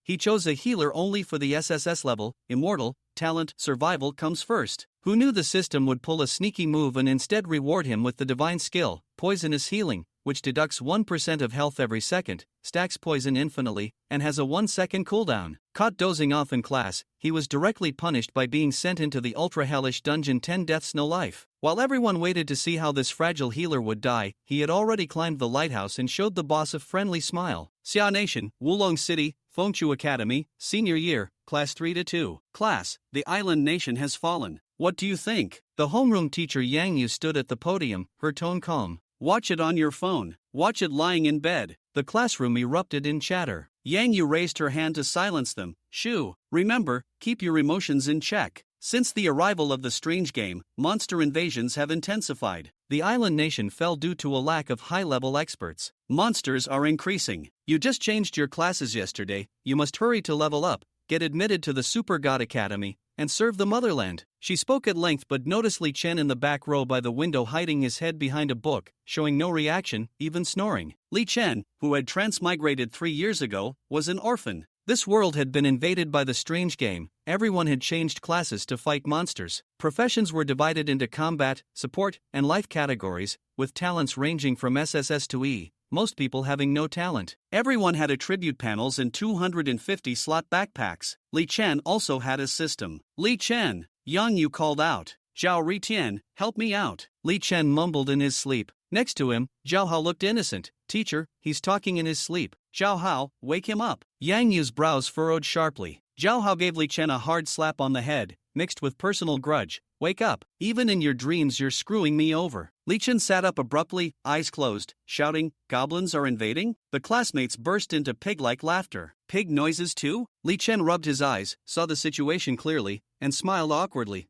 He chose a healer only for the SSS level, Immortal, talent, survival comes first. Who knew the system would pull a sneaky move and instead reward him with the divine skill, poisonous healing, which deducts 1% of health every second, stacks poison infinitely, and has a 1-second cooldown. Caught dozing off in class, he was directly punished by being sent into the ultra-hellish dungeon 10 deaths no life. While everyone waited to see how this fragile healer would die, he had already climbed the lighthouse and showed the boss a friendly smile. Assassination, Wulong City, Fengchu Academy, Senior Year, Class 3-2. Class, the island nation has fallen. What do you think? The homeroom teacher Yang Yu stood at the podium, her tone calm. Watch it on your phone. Watch it lying in bed. The classroom erupted in chatter. Yang Yu raised her hand to silence them. Shoo, remember, keep your emotions in check. Since the arrival of the strange game, monster invasions have intensified. The island nation fell due to a lack of high-level experts. Monsters are increasing. You just changed your classes yesterday. You must hurry to level up, get admitted to the Super God Academy, and serve the motherland. She spoke at length but noticed Li Chen in the back row by the window hiding his head behind a book, showing no reaction, even snoring. Li Chen, who had transmigrated 3 years ago, was an orphan. This world had been invaded by the strange game. Everyone had changed classes to fight monsters. Professions were divided into combat, support, and life categories, with talents ranging from SSS to E, most people having no talent. Everyone had attribute panels and 250 slot backpacks. Li Chen also had a system. Li Chen, Yang Yu called out. Zhao Ritian, help me out. Li Chen mumbled in his sleep. Next to him, Zhao Hao looked innocent. Teacher, he's talking in his sleep. Zhao Hao, wake him up. Yang Yu's brows furrowed sharply. Zhao Hao gave Li Chen a hard slap on the head, mixed with personal grudge. Wake up, even in your dreams you're screwing me over. Li Chen sat up abruptly, eyes closed, shouting, goblins are invading? The classmates burst into pig-like laughter. Pig noises too? Li Chen rubbed his eyes, saw the situation clearly, and smiled awkwardly.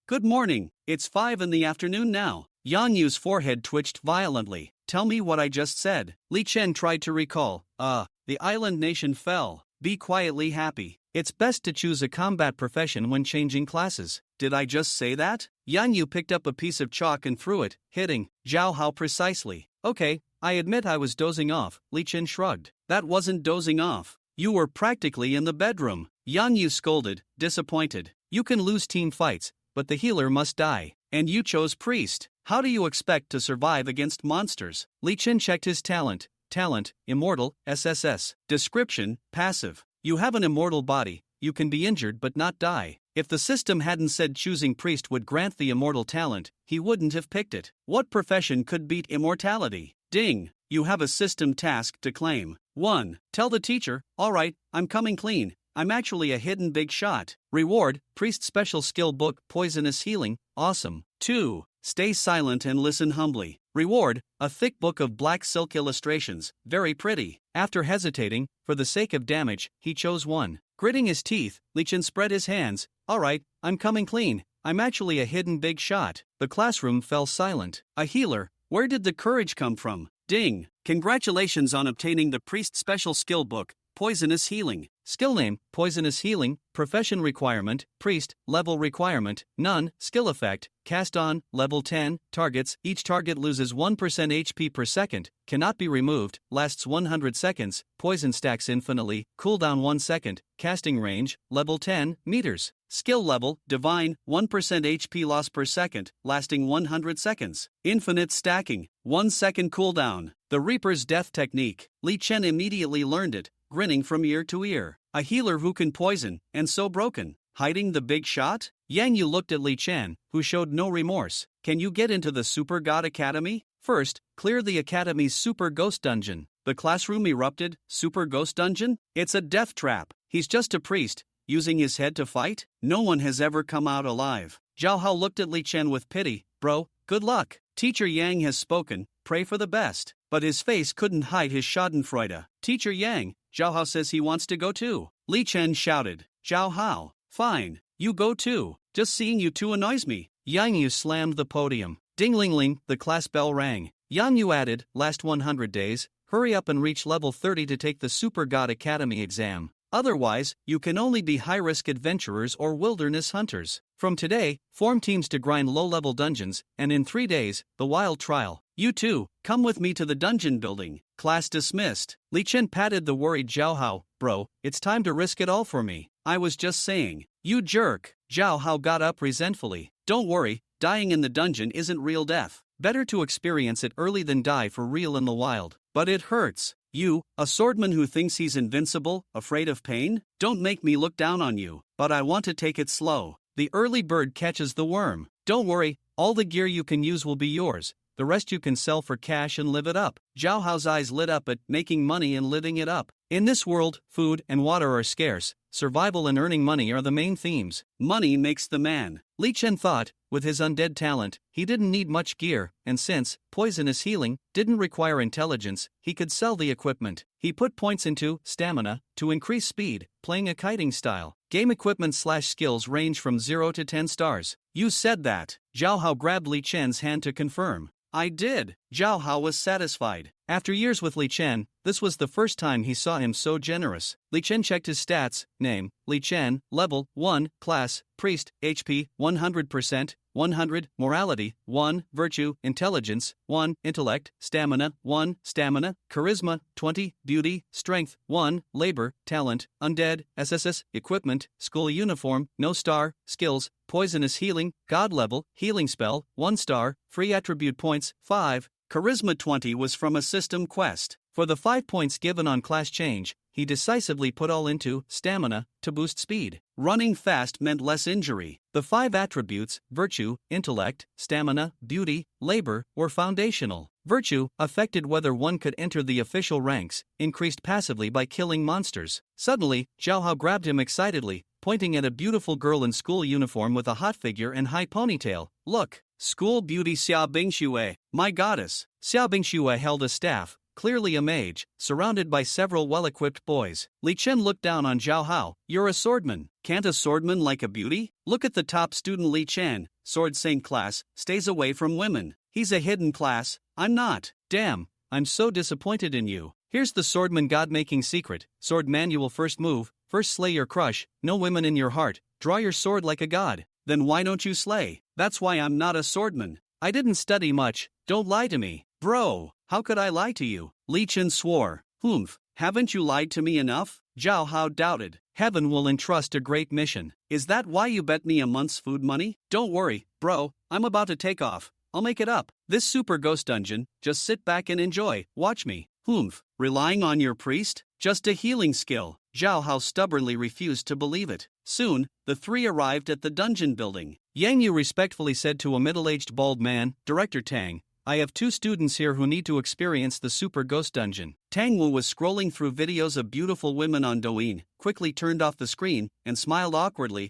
Good morning, it's 5 in the afternoon now. Yang Yu's forehead twitched violently. Tell me what I just said. Li Chen tried to recall. The island nation fell. Be quietly happy. It's best to choose a combat profession when changing classes. Did I just say that? Yang Yu picked up a piece of chalk and threw it, hitting Zhao Hao precisely. Okay, I admit I was dozing off. Li Chen shrugged. That wasn't dozing off. You were practically in the bedroom. Yang Yu scolded, disappointed. You can lose team fights, but the healer must die. And you chose priest. How do you expect to survive against monsters? Li Chen checked his talent. Talent, Immortal, SSS. Description, passive. You have an immortal body, you can be injured but not die. If the system hadn't said choosing priest would grant the immortal talent, he wouldn't have picked it. What profession could beat immortality? Ding! You have a system task to claim. 1. Tell the teacher, alright, I'm coming clean. I'm actually a hidden big shot. Reward, priest special skill book, poisonous healing, awesome. 2. Stay silent and listen humbly. Reward, a thick book of black silk illustrations, very pretty. After hesitating, for the sake of damage, he chose 1. Gritting his teeth, Li Chen spread his hands. Alright, I'm coming clean. I'm actually a hidden big shot. The classroom fell silent. A healer, where did the courage come from? Ding! Congratulations on obtaining the priest special skill book, poisonous healing. Skill name, poisonous healing. Profession requirement, priest. Level requirement, none. Skill effect, cast on, level 10. Targets, each target loses 1% HP per second, cannot be removed, lasts 100 seconds, poison stacks infinitely, cooldown 1 second, casting range, level 10, meters. Skill level, divine, 1% HP loss per second, lasting 100 seconds. Infinite stacking, 1 second cooldown. The Reaper's Death Technique. Li Chen immediately learned it, grinning from ear to ear. A healer who can poison, and so broken. Hiding the big shot? Yang Yu looked at Li Chen, who showed no remorse. Can you get into the Super God Academy? First, clear the Academy's Super Ghost Dungeon. The classroom erupted. Super Ghost Dungeon? It's a death trap. He's just a priest, using his head to fight? No one has ever come out alive. Zhao Hao looked at Li Chen with pity. Bro, good luck. Teacher Yang has spoken, pray for the best. But his face couldn't hide his schadenfreude. Teacher Yang, Zhao Hao says he wants to go too. Li Chen shouted. Zhao Hao, fine, you go too. Just seeing you two annoys me. Yang Yu slammed the podium. Ding-ling-ling, the class bell rang. Yang Yu added, last 100 days, hurry up and reach level 30 to take the Super God Academy exam. Otherwise, you can only be high-risk adventurers or wilderness hunters. From today, form teams to grind low-level dungeons, and in 3 days, the wild trial. You two, come with me to the dungeon building. class dismissed. Li Chen patted the worried Zhao Hao. Bro, it's time to risk it all for me. I was just saying. You jerk. Zhao Hao got up resentfully. Don't worry, dying in the dungeon isn't real death. Better to experience it early than die for real in the wild. But it hurts. You, a swordman who thinks he's invincible, afraid of pain? Don't make me look down on you. But I want to take it slow. The early bird catches the worm. Don't worry, all the gear you can use will be yours. The rest you can sell for cash and live it up. Zhao Hao's eyes lit up at making money and living it up. In this world, food and water are scarce. Survival and earning money are the main themes. Money makes the man. Li Chen thought, with his undead talent, he didn't need much gear, and since poisonous healing didn't require intelligence, he could sell the equipment. He put points into stamina to increase speed, playing a kiting style. Game equipment/skills range from 0 to 10 stars. You said that. Zhao Hao grabbed Li Chen's hand to confirm. I did. Zhao Hao was satisfied. After years with Li Chen, this was the first time he saw him so generous. Li Chen checked his stats. Name, Li Chen, level 1, class, priest, HP, 100%, 100, morality, 1, virtue, intelligence, 1, intellect, stamina, 1, stamina, charisma, 20, beauty, strength, 1, labor, talent, undead, SSS, equipment, school uniform, no star, skills, poisonous healing, god level, healing spell, 1 star, free attribute points, 5, charisma 20 was from a system quest. For the 5 points given on class change, he decisively put all into stamina to boost speed. Running fast meant less injury. The 5 attributes, virtue, intellect, stamina, beauty, labor, were foundational. Virtue affected whether one could enter the official ranks, increased passively by killing monsters. Suddenly, Zhao Hao grabbed him excitedly, pointing at a beautiful girl in school uniform with a hot figure and high ponytail. Look, school beauty Xia Bingxue, my goddess. Xia Bingxue held a staff, clearly a mage, surrounded by several well-equipped boys. Li Chen looked down on Zhao Hao. You're a swordman. Can't a swordman like a beauty? Look at the top student Li Chen, sword saint class, stays away from women. He's a hidden class. I'm not. Damn, I'm so disappointed in you. Here's the swordman god-making secret. Sword manual first move, first slay your crush, no women in your heart, draw your sword like a god. Then why don't you slay? That's why I'm not a swordman. I didn't study much, don't lie to me. Bro, how could I lie to you? Li Chen swore. Humph, haven't you lied to me enough? Zhao Hao doubted. Heaven will entrust a great mission. Is that why you bet me a month's food money? Don't worry, bro, I'm about to take off. I'll make it up. This super ghost dungeon, just sit back and enjoy, watch me. Humph, relying on your priest? Just a healing skill. Zhao Hao stubbornly refused to believe it. Soon, the three arrived at the dungeon building. Yang Yu respectfully said to a middle-aged bald man, Director Tang, I have 2 students here who need to experience the Super Ghost Dungeon. Tang Wu was scrolling through videos of beautiful women on Douyin, quickly turned off the screen, and smiled awkwardly.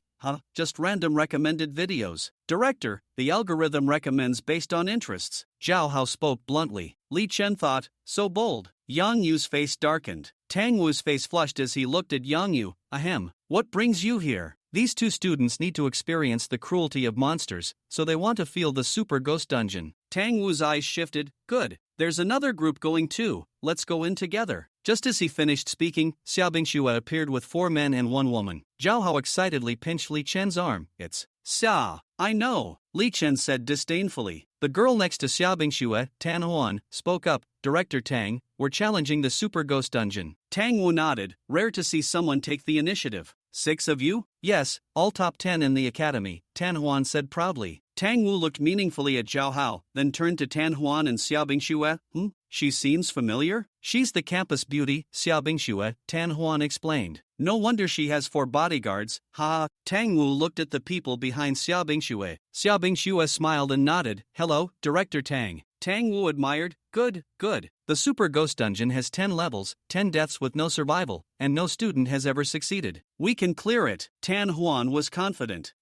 Just random recommended videos. Director, the algorithm recommends based on interests. Zhao Hao spoke bluntly. Li Chen thought, so bold. Yang Yu's face darkened. Tang Wu's face flushed as he looked at Yang Yu. Ahem, what brings you here? These 2 students need to experience the cruelty of monsters, so they want to feel the Super Ghost Dungeon. Tang Wu's eyes shifted. Good, there's another group going too, let's go in together. Just as he finished speaking, Xia Bingxue appeared with 4 men and 1 woman. Zhao Hao excitedly pinched Li Chen's arm. It's Xia. I know, Li Chen said disdainfully. The girl next to Xia Bingxue, Tan Huan, spoke up. Director Tang, we're challenging the Super Ghost Dungeon. Tang Wu nodded. Rare to see someone take the initiative. 6 of you? Yes, all top 10 in the academy, Tan Huan said proudly. Tang Wu looked meaningfully at Zhao Hao, then turned to Tan Huan and Xia Bingxue. She seems familiar? She's the campus beauty, Xia Bingxue, Tan Huan explained. No wonder she has 4 bodyguards. Tang Wu looked at the people behind Xia Bingxue. Xia Bingxue smiled and nodded. Hello, Director Tang. Tang Wu admired. Good. The Super Ghost Dungeon has 10 levels, 10 deaths with no survival, and no student has ever succeeded. We can clear it. Tan Huan was confident.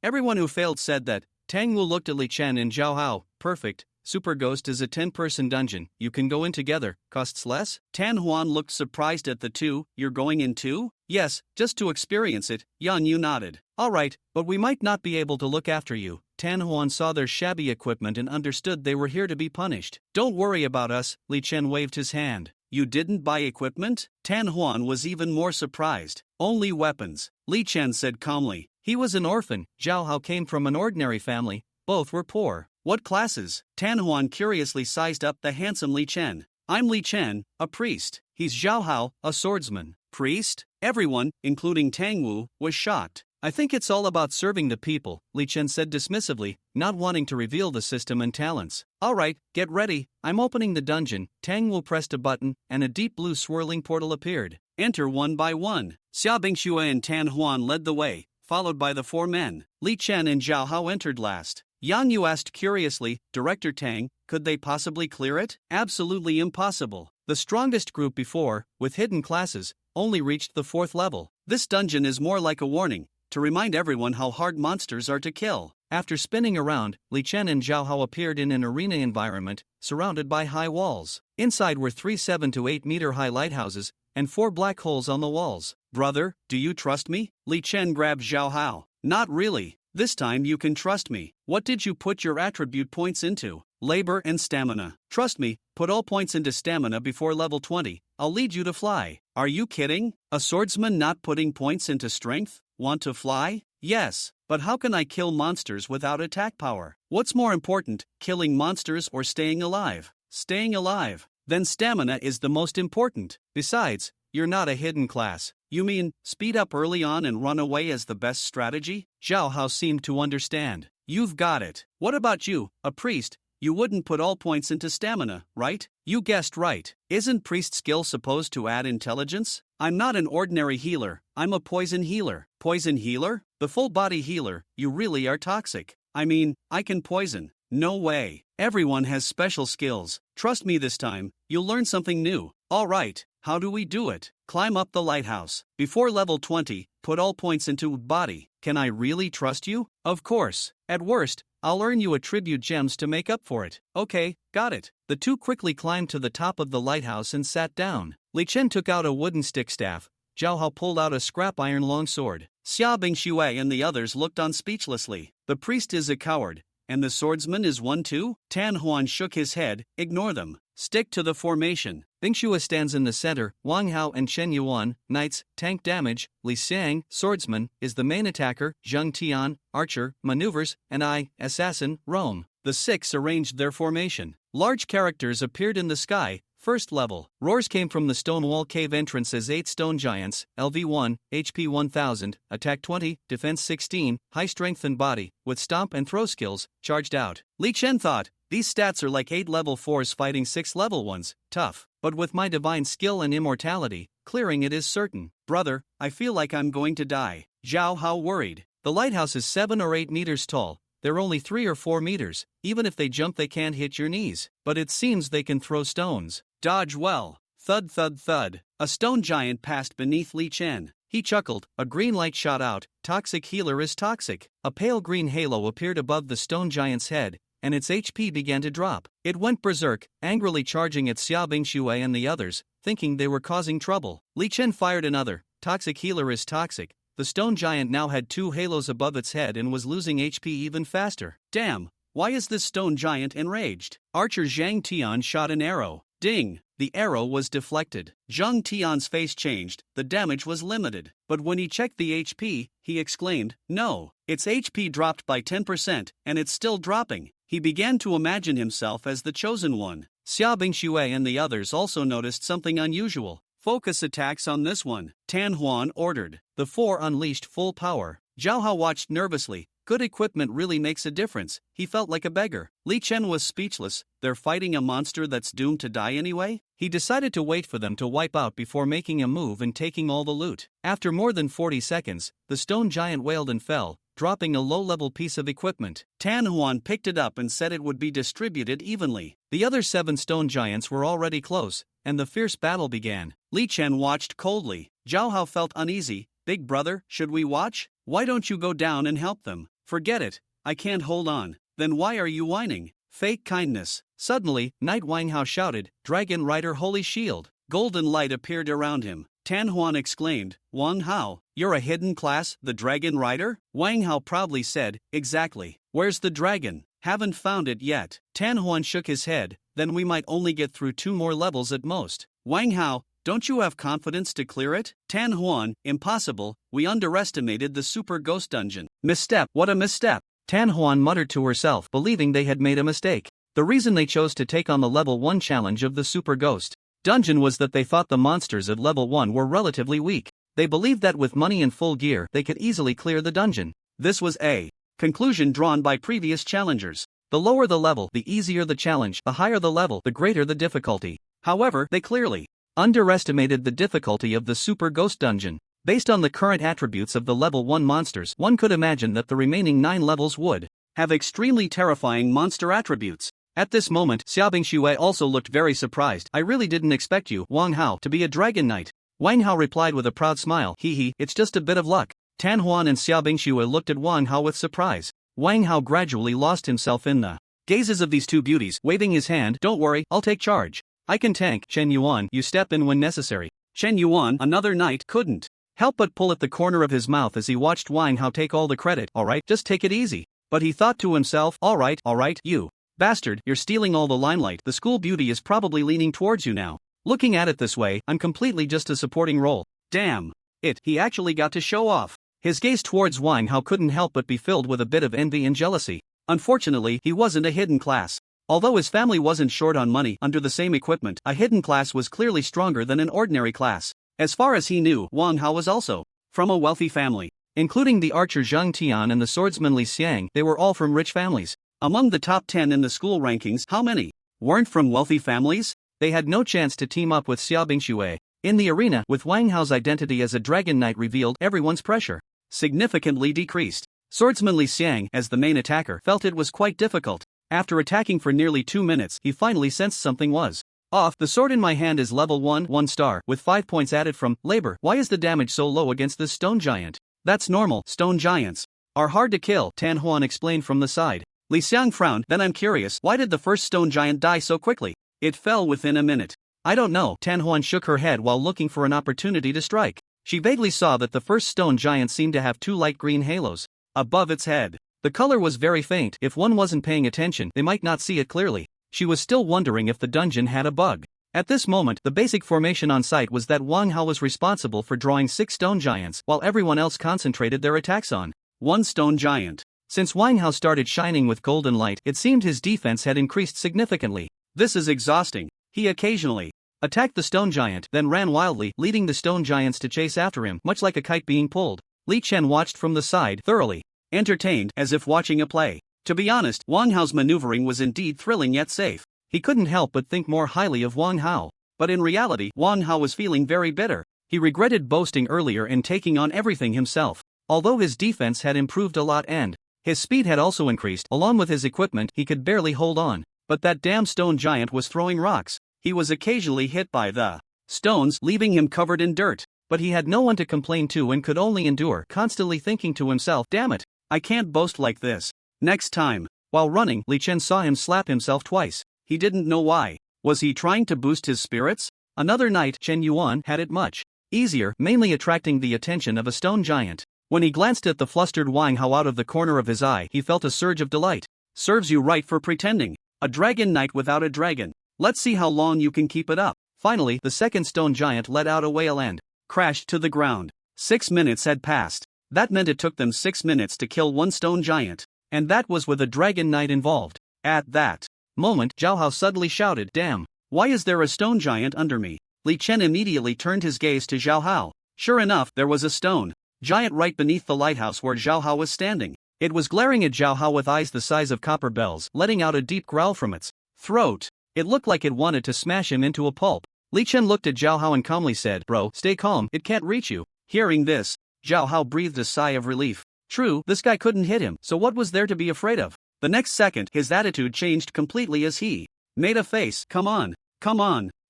Everyone who failed said that. Tang Wu looked at Li Chen and Zhao Hao. Perfect. Super Ghost is a 10-person dungeon. You can go in together. Costs less? Tan Huan looked surprised at the 2. You're going in too? Yes, just to experience it. Yan Yu nodded. Alright, but we might not be able to look after you. Tan Huan saw their shabby equipment and understood they were here to be punished. Don't worry about us, Li Chen waved his hand. You didn't buy equipment? Tan Huan was even more surprised. Only weapons, Li Chen said calmly. He was an orphan. Zhao Hao came from an ordinary family. Both were poor. What classes? Tan Huan curiously sized up the handsome Li Chen. I'm Li Chen, a priest. He's Zhao Hao, a swordsman. Priest? Everyone, including Tang Wu, was shocked. I think it's all about serving the people, Li Chen said dismissively, not wanting to reveal the system and talents. Alright, get ready, I'm opening the dungeon. Tang Wu pressed a button, and a deep blue swirling portal appeared. Enter one by one. Xia Bingxue and Tan Huan led the way, followed by the 4 men. Li Chen and Zhao Hao entered last. Yang Yu asked curiously, Director Tang, could they possibly clear it? Absolutely impossible. The strongest group before, with hidden classes, only reached the 4th level. This dungeon is more like a warning, to remind everyone how hard monsters are to kill. After spinning around, Li Chen and Zhao Hao appeared in an arena environment, surrounded by high walls. Inside were 3 7 to 8 meter high lighthouses, and 4 black holes on the walls. Brother, do you trust me? Li Chen grabbed Zhao Hao. Not really. This time you can trust me. What did you put your attribute points into? Labor and stamina. Trust me, put all points into stamina before level 20. I'll lead you to fly. Are you kidding? A swordsman not putting points into strength? Want to fly? Yes, but how can I kill monsters without attack power? What's more important, killing monsters or staying alive? Staying alive. Then stamina is the most important. Besides, you're not a hidden class. You mean, speed up early on and run away as the best strategy? Zhao Hao seemed to understand. You've got it. What about you, a priest? You wouldn't put all points into stamina, right? You guessed right. Isn't priest skill supposed to add intelligence? I'm not an ordinary healer, I'm a poison healer. Poison healer? The full body healer, you really are toxic. I mean, I can poison. No way. Everyone has special skills. Trust me this time, you'll learn something new. Alright, how do we do it? Climb up the lighthouse. Before level 20, put all points into body. Can I really trust you? Of course. At worst, I'll earn you attribute gems to make up for it. Okay, got it. The 2 quickly climbed to the top of the lighthouse and sat down. Li Chen took out a wooden stick staff. Zhao Hao pulled out a scrap iron longsword. Xia Bingxue and the others looked on speechlessly. The priest is a coward, and the swordsman is one too? Tan Huan shook his head. Ignore them. Stick to the formation. Bingxue stands in the center. Wang Hao and Chen Yuan, knights, tank damage. Li Xiang, swordsman, is the main attacker. Zheng Tian, archer, maneuvers, and I, assassin, roam. The 6 arranged their formation. Large characters appeared in the sky. First level. Roars came from the stone wall cave entrance as 8 stone giants, LV1, HP 1000, attack 20, defense 16, high strength and body, with stomp and throw skills, charged out. Li Chen thought, these stats are like 8 level 4s fighting 6 level 1s, tough. But with my divine skill and immortality, clearing it is certain. Brother, I feel like I'm going to die. Zhao Hao worried. The lighthouse is 7 or 8 meters tall. They're only 3 or 4 meters. Even if they jump they can't hit your knees. But it seems they can throw stones. Dodge well. Thud thud thud. A stone giant passed beneath Li Chen. He chuckled. A green light shot out. Toxic healer is toxic. A pale green halo appeared above the stone giant's head, and its HP began to drop. It went berserk, angrily charging at Xia Bingxue and the others, thinking they were causing trouble. Li Chen fired another. Toxic healer is toxic. The stone giant now had 2 halos above its head and was losing HP even faster. Damn, why is this stone giant enraged? Archer Zhang Tian shot an arrow. Ding! The arrow was deflected. Zhang Tian's face changed. The damage was limited. But when he checked the HP, he exclaimed, no, its HP dropped by 10% and it's still dropping. He began to imagine himself as the chosen one. Xia Bingxue and the others also noticed something unusual. Focus attacks on this one, Tan Huan ordered. The 4 unleashed full power. Zhao Hao watched nervously. Good equipment really makes a difference. He felt like a beggar. Li Chen was speechless. They're fighting a monster that's doomed to die anyway? He decided to wait for them to wipe out before making a move and taking all the loot. After more than 40 seconds, the stone giant wailed and fell, dropping a low-level piece of equipment. Tan Huan picked it up and said it would be distributed evenly. The other 7 stone giants were already close, and the fierce battle began. Li Chen watched coldly. Zhao Hao felt uneasy. Big brother, should we watch? Why don't you go down and help them? Forget it, I can't hold on. Then why are you whining? Fake kindness. Suddenly, Knight Wang Hao shouted, Dragon Rider Holy Shield. Golden light appeared around him. Tan Huan exclaimed, Wang Hao, you're a hidden class, the Dragon Rider? Wang Hao proudly said, exactly. Where's the dragon? Haven't found it yet. Tan Huan shook his head, then we might only get through 2 more levels at most. Wang Hao, don't you have confidence to clear it? Tan Huan, impossible, we underestimated the super ghost dungeon. Misstep, what a misstep. Tan Huan muttered to herself, believing they had made a mistake. The reason they chose to take on the level 1 challenge of the Super Ghost Dungeon was that they thought the monsters at level 1 were relatively weak. They believed that with money and full gear they could easily clear the dungeon. This was a conclusion drawn by previous challengers. The lower the level, the easier the challenge, the higher the level, the greater the difficulty. However, they clearly underestimated the difficulty of the Super Ghost Dungeon. Based on the current attributes of the level 1 monsters, one could imagine that the remaining 9 levels would have extremely terrifying monster attributes. At this moment, Xiaobingxue also looked very surprised. I really didn't expect you, Wang Hao, to be a dragon knight. Wang Hao replied with a proud smile, hee, it's just a bit of luck. Tan Huan and Xiaobingxue looked at Wang Hao with surprise. Wang Hao gradually lost himself in the gazes of these two beauties, waving his hand, don't worry, I'll take charge. I can tank. Chen Yuan, you step in when necessary. Chen Yuan, another knight, couldn't help but pull at the corner of his mouth as he watched Wang Hao take all the credit. Alright, just take it easy. But he thought to himself, alright, you bastard, you're stealing all the limelight. The school beauty is probably leaning towards you now. Looking at it this way, I'm completely just a supporting role. Damn it, he actually got to show off. His gaze towards Wang Hao couldn't help but be filled with a bit of envy and jealousy. Unfortunately, he wasn't a hidden class. Although his family wasn't short on money, under the same equipment, a hidden class was clearly stronger than an ordinary class. As far as he knew, Wang Hao was also from a wealthy family. Including the archer Zhang Tian and the swordsman Li Xiang, they were all from rich families. Among the top 10 in the school rankings, how many weren't from wealthy families? They had no chance to team up with Xiaobingxue. In the arena, with Wang Hao's identity as a dragon knight revealed, everyone's pressure significantly decreased. Swordsman Li Xiang, as the main attacker, felt it was quite difficult. After attacking for nearly 2 minutes, he finally sensed something was off. The sword in my hand is level 1 star, with 5 points added from labor. Why is the damage so low against this stone giant? That's normal, stone giants are hard to kill, Tan Huan explained from the side. Li Xiang frowned, then I'm curious, why did the first stone giant die so quickly? It fell within a minute. I don't know, Tan Huan shook her head while looking for an opportunity to strike. She vaguely saw that the first stone giant seemed to have 2 light green halos above its head. The color was very faint. If one wasn't paying attention, they might not see it clearly. She was still wondering if the dungeon had a bug. At this moment, the basic formation on site was that Wang Hao was responsible for drawing 6 stone giants, while everyone else concentrated their attacks on 1 stone giant. Since Wang Hao started shining with golden light, it seemed his defense had increased significantly. This is exhausting. He occasionally attacked the stone giant, then ran wildly, leading the stone giants to chase after him, much like a kite being pulled. Li Chen watched from the side, thoroughly entertained, as if watching a play. To be honest, Wang Hao's maneuvering was indeed thrilling yet safe. He couldn't help but think more highly of Wang Hao. But in reality, Wang Hao was feeling very bitter. He regretted boasting earlier and taking on everything himself. Although his defense had improved a lot and his speed had also increased, along with his equipment, he could barely hold on. But that damn stone giant was throwing rocks. He was occasionally hit by the stones, leaving him covered in dirt. But he had no one to complain to and could only endure, constantly thinking to himself, damn it, I can't boast like this next time. While running, Li Chen saw him slap himself twice. He didn't know why. Was he trying to boost his spirits? Another night, Chen Yuan had it much easier, mainly attracting the attention of a stone giant. When he glanced at the flustered Wang Hao out of the corner of his eye, he felt a surge of delight. Serves you right for pretending. A dragon knight without a dragon. Let's see how long you can keep it up. Finally, the second stone giant let out a wail and crashed to the ground. 6 minutes had passed. That meant it took them 6 minutes to kill 1 stone giant. And that was with a dragon knight involved. At that moment, Zhao Hao suddenly shouted, damn, why is there a stone giant under me? Li Chen immediately turned his gaze to Zhao Hao. Sure enough, there was a stone giant right beneath the lighthouse where Zhao Hao was standing. It was glaring at Zhao Hao with eyes the size of copper bells, letting out a deep growl from its throat. It looked like it wanted to smash him into a pulp. Li Chen looked at Zhao Hao and calmly said, bro, stay calm, it can't reach you. Hearing this, Zhao Hao breathed a sigh of relief. True, this guy couldn't hit him, so what was there to be afraid of? The next second, his attitude changed completely as he made a face. Come on,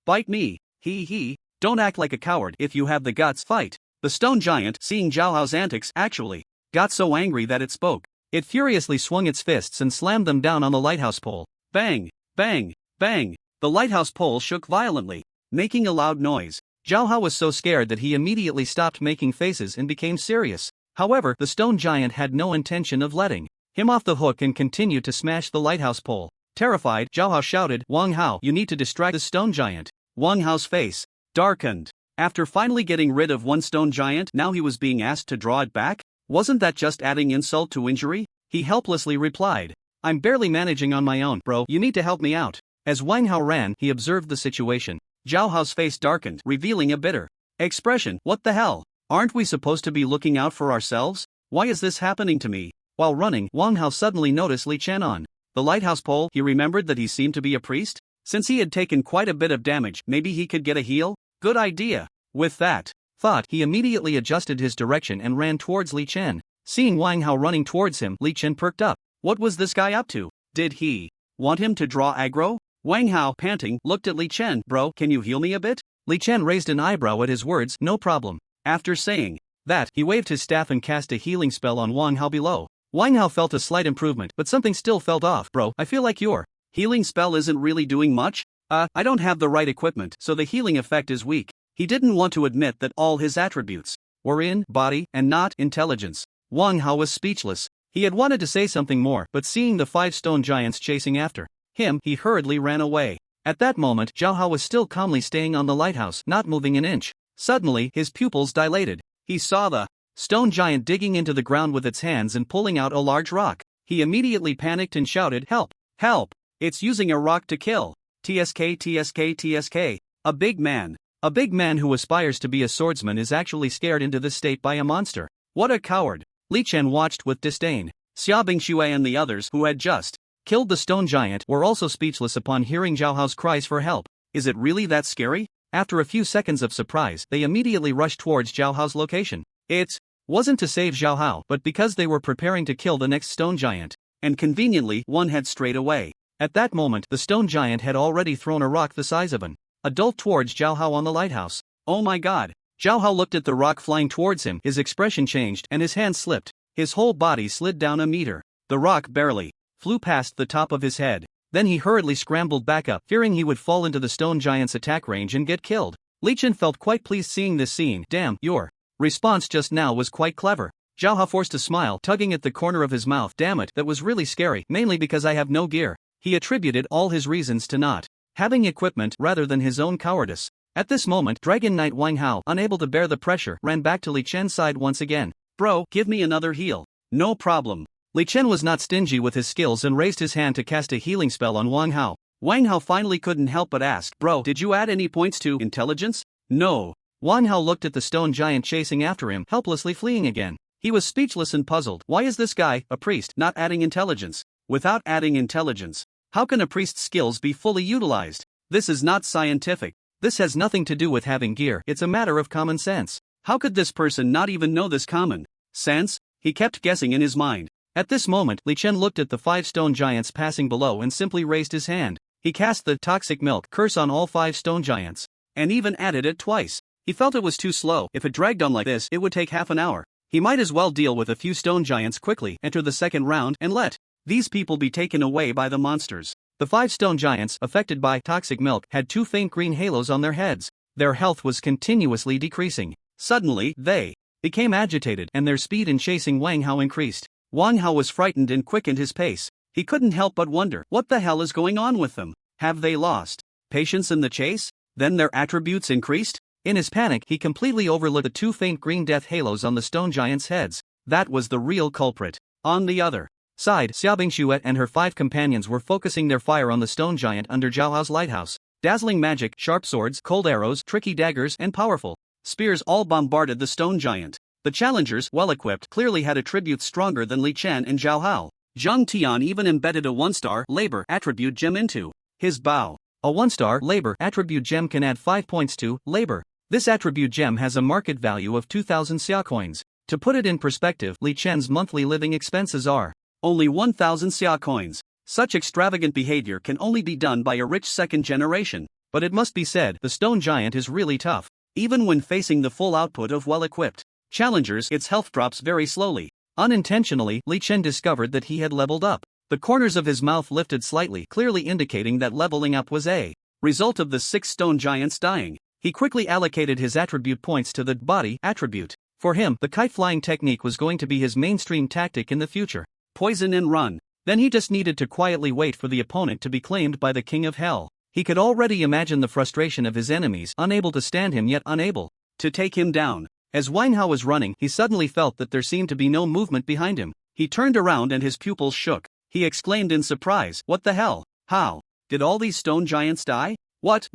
bite me, he, don't act like a coward. If you have the guts, fight. The stone giant, seeing Zhao Hao's antics, actually got so angry that it spoke. It furiously swung its fists and slammed them down on the lighthouse pole. Bang, bang, bang. The lighthouse pole shook violently, making a loud noise. Zhao Hao was so scared that he immediately stopped making faces and became serious. However, the stone giant had no intention of letting him off the hook and continued to smash the lighthouse pole. Terrified, Zhao Hao shouted, Wang Hao, you need to distract the stone giant. Wang Hao's face darkened. After finally getting rid of 1 stone giant, now he was being asked to draw it back? Wasn't that just adding insult to injury? He helplessly replied, I'm barely managing on my own, bro. You need to help me out. As Wang Hao ran, he observed the situation. Zhao Hao's face darkened, revealing a bitter expression. What the hell? Aren't we supposed to be looking out for ourselves? Why is this happening to me? While running, Wang Hao suddenly noticed Li Chen on the lighthouse pole. He remembered that he seemed to be a priest. Since he had taken quite a bit of damage, maybe he could get a heal? Good idea. With that thought, he immediately adjusted his direction and ran towards Li Chen. Seeing Wang Hao running towards him, Li Chen perked up. What was this guy up to? Did he want him to draw aggro? Wang Hao, panting, looked at Li Chen. Bro, can you heal me a bit? Li Chen raised an eyebrow at his words. No problem. After saying that, he waved his staff and cast a healing spell on Wang Hao below. Wang Hao felt a slight improvement, but something still felt off. Bro, I feel like your healing spell isn't really doing much. I don't have the right equipment, so the healing effect is weak. He didn't want to admit that all his attributes were in body and not intelligence. Wang Hao was speechless. He had wanted to say something more, but seeing the 5 stone giants chasing after him, he hurriedly ran away. At that moment, Zhao Hao was still calmly staying on the lighthouse, not moving an inch. Suddenly, his pupils dilated. He saw the stone giant digging into the ground with its hands and pulling out a large rock. He immediately panicked and shouted, "Help! Help! It's using a rock to kill! TSK, TSK, TSK! A big man! A big man who aspires to be a swordsman is actually scared into this state by a monster. What a coward!" Li Chen watched with disdain. Xia Bingxue and the others, who had just killed the stone giant, were also speechless upon hearing Zhao Hao's cries for help. Is it really that scary? After a few seconds of surprise, they immediately rushed towards Zhao Hao's location. It wasn't to save Zhao Hao, but because they were preparing to kill the next stone giant. And conveniently, one had strayed away. At that moment, the stone giant had already thrown a rock the size of an adult towards Zhao Hao on the lighthouse. Oh my god! Zhao Hao looked at the rock flying towards him. His expression changed and his hand slipped. His whole body slid down a meter. The rock barely flew past the top of his head. Then he hurriedly scrambled back up, fearing he would fall into the stone giant's attack range and get killed. Li Chen felt quite pleased seeing this scene. Damn, your response just now was quite clever. Zhao Hao forced a smile, tugging at the corner of his mouth. Damn it, that was really scary, mainly because I have no gear. He attributed all his reasons to not having equipment rather than his own cowardice. At this moment, Dragon Knight Wang Hao, unable to bear the pressure, ran back to Li Chen's side once again. Bro, give me another heal. No problem. Li Chen was not stingy with his skills and raised his hand to cast a healing spell on Wang Hao. Wang Hao finally couldn't help but ask, Bro, did you add any points to intelligence? No. Wang Hao looked at the stone giant chasing after him, helplessly fleeing again. He was speechless and puzzled. Why is this guy, a priest, not adding intelligence? Without adding intelligence, how can a priest's skills be fully utilized? This is not scientific. This has nothing to do with having gear, it's a matter of common sense. How could this person not even know this common sense? He kept guessing in his mind. At this moment, Li Chen looked at the 5 stone giants passing below and simply raised his hand. He cast the toxic milk curse on all 5 stone giants, and even added it twice. He felt it was too slow. If it dragged on like this, it would take half an hour. He might as well deal with a few stone giants quickly, enter the second round, and let these people be taken away by the monsters. The 5 stone giants, affected by toxic milk, had 2 faint green halos on their heads. Their health was continuously decreasing. Suddenly, they became agitated, and their speed in chasing Wang Hao increased. Wang Hao was frightened and quickened his pace. He couldn't help but wonder, what the hell is going on with them? Have they lost patience in the chase? Then their attributes increased? In his panic, he completely overlooked the 2 faint green death halos on the stone giants' heads. That was the real culprit. On the other side, Xia Bingxue and her 5 companions were focusing their fire on the stone giant under Zhao Hao's lighthouse. Dazzling magic, sharp swords, cold arrows, tricky daggers, and powerful spears all bombarded the stone giant. The challengers, well equipped, clearly had attributes stronger than Li Chen and Zhao Hao. Zhang Tian even embedded a 1-star labor attribute gem into his bow. A 1-star labor attribute gem can add 5 points to labor. This attribute gem has a market value of 2,000 xia coins. To put it in perspective, Li Chen's monthly living expenses are only 1,000 xia coins. Such extravagant behavior can only be done by a rich second generation. But it must be said, the stone giant is really tough. Even when facing the full output of well-equipped challengers, its health drops very slowly. Unintentionally, Li Chen discovered that he had leveled up. The corners of his mouth lifted slightly, clearly indicating that leveling up was a result of the 6 stone giants dying. He quickly allocated his attribute points to the body attribute. For him, the kite-flying technique was going to be his mainstream tactic in the future. Poison and run. Then he just needed to quietly wait for the opponent to be claimed by the King of Hell. He could already imagine the frustration of his enemies, unable to stand him yet unable to take him down. As Wang Hao was running, he suddenly felt that there seemed to be no movement behind him. He turned around and his pupils shook. he exclaimed in surprise. What the hell? How? Did all these stone giants die? What?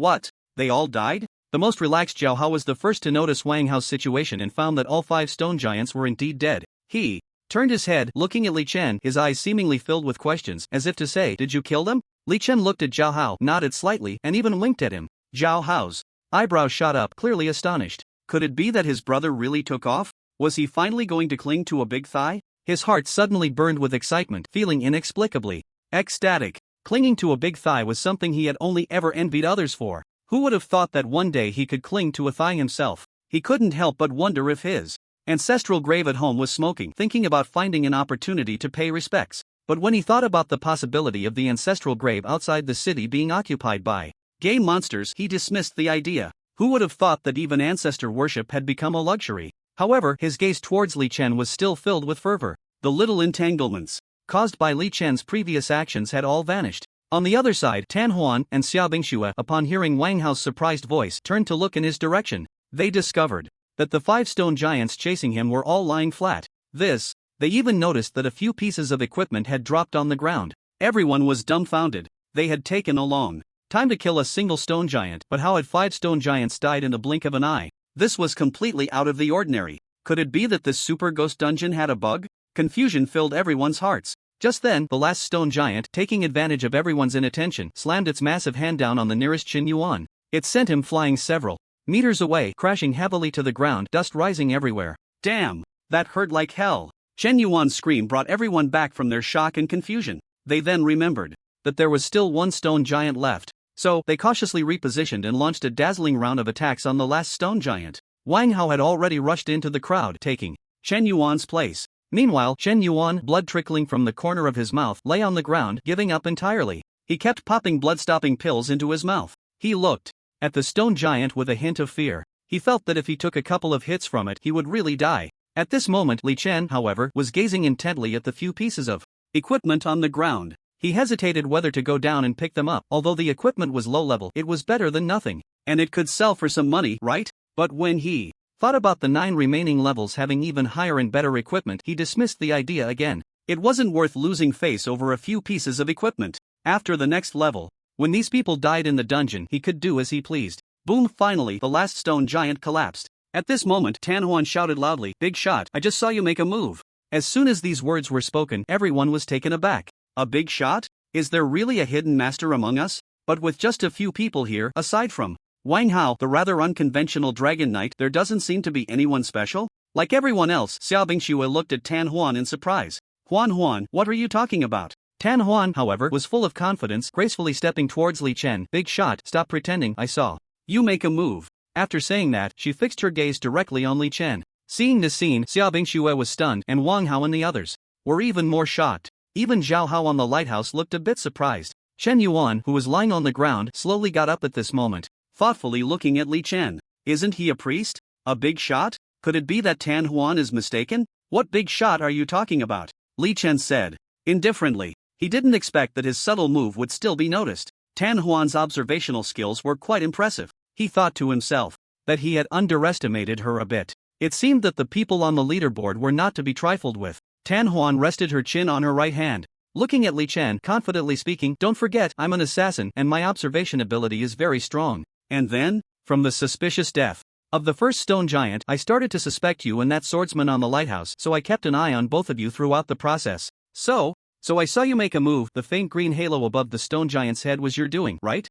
They all died? The most relaxed Zhao Hao was the first to notice Wang Hao's situation and found that all 5 stone giants were indeed dead. He turned his head, looking at Li Chen, his eyes seemingly filled with questions, as if to say, did you kill them? Li Chen looked at Zhao Hao, nodded slightly, and even winked at him. Zhao Hao's eyebrows shot up, clearly astonished. Could it be that his brother really took off? Was he finally going to cling to a big thigh? His heart suddenly burned with excitement, feeling inexplicably ecstatic. Clinging to a big thigh was something he had only ever envied others for. Who would have thought that one day he could cling to a thigh himself? He couldn't help but wonder if his ancestral grave at home was smoking, thinking about finding an opportunity to pay respects. But when he thought about the possibility of the ancestral grave outside the city being occupied by game monsters, he dismissed the idea. Who would have thought that even ancestor worship had become a luxury? However, his gaze towards Li Chen was still filled with fervor. The little entanglements caused by Li Chen's previous actions had all vanished. On the other side, Tan Huan and Xiao Bingxue, upon hearing Wang Hao's surprised voice, turned to look in his direction. They discovered that the 5 stone giants chasing him were all lying flat. They even noticed that a few pieces of equipment had dropped on the ground. Everyone was dumbfounded. They had taken a long time to kill a single stone giant, but how had 5 stone giants died in the blink of an eye? This was completely out of the ordinary. Could it be that this super ghost dungeon had a bug? Confusion filled everyone's hearts. Just then, the last stone giant, taking advantage of everyone's inattention, slammed its massive hand down on the nearest Qin Yuan. It sent him flying several meters away, crashing heavily to the ground, dust rising everywhere. Damn! That hurt like hell! Chen Yuan's scream brought everyone back from their shock and confusion. They then remembered that there was still 1 stone giant left. So, they cautiously repositioned and launched a dazzling round of attacks on the last stone giant. Wang Hao had already rushed into the crowd, taking Chen Yuan's place. Meanwhile, Chen Yuan, blood trickling from the corner of his mouth, lay on the ground, giving up entirely. He kept popping blood-stopping pills into his mouth. He looked at the stone giant with a hint of fear. He felt that if he took a couple of hits from it, he would really die. At this moment, Li Chen, however, was gazing intently at the few pieces of equipment on the ground. He hesitated whether to go down and pick them up. Although the equipment was low level, it was better than nothing. And it could sell for some money, right? But when he thought about the 9 remaining levels having even higher and better equipment, he dismissed the idea again. It wasn't worth losing face over a few pieces of equipment. After the next level, when these people died in the dungeon, he could do as he pleased. Boom! Finally, the last stone giant collapsed. At this moment, Tan Huan shouted loudly, "Big shot, I just saw you make a move." As soon as these words were spoken, everyone was taken aback. A big shot? Is there really a hidden master among us? But with just a few people here, aside from Wang Hao, the rather unconventional Dragon Knight, there doesn't seem to be anyone special? Like everyone else, Xiao Bingxue looked at Tan Huan in surprise. Huan, what are you talking about? Tan Huan, however, was full of confidence, gracefully stepping towards Li Chen. Big shot, stop pretending, I saw you make a move. After saying that, she fixed her gaze directly on Li Chen. Seeing this scene, Xiao Bingxue was stunned, and Wang Hao and the others were even more shocked. Even Zhao Hao on the lighthouse looked a bit surprised. Chen Yuan, who was lying on the ground, slowly got up at this moment, thoughtfully looking at Li Chen. Isn't he a priest? A big shot? Could it be that Tan Huan is mistaken? What big shot are you talking about? Li Chen said indifferently. He didn't expect that his subtle move would still be noticed. Tan Huan's observational skills were quite impressive. He thought to himself that he had underestimated her a bit. It seemed that the people on the leaderboard were not to be trifled with. Tan Huan rested her chin on her right hand, looking at Li Chen, confidently speaking, "Don't forget, I'm an assassin and my observation ability is very strong." And then, from the suspicious death of the first stone giant, I started to suspect you and that swordsman on the lighthouse, so I kept an eye on both of you throughout the process. So I saw you make a move. The faint green halo above the stone giant's head was your doing, right?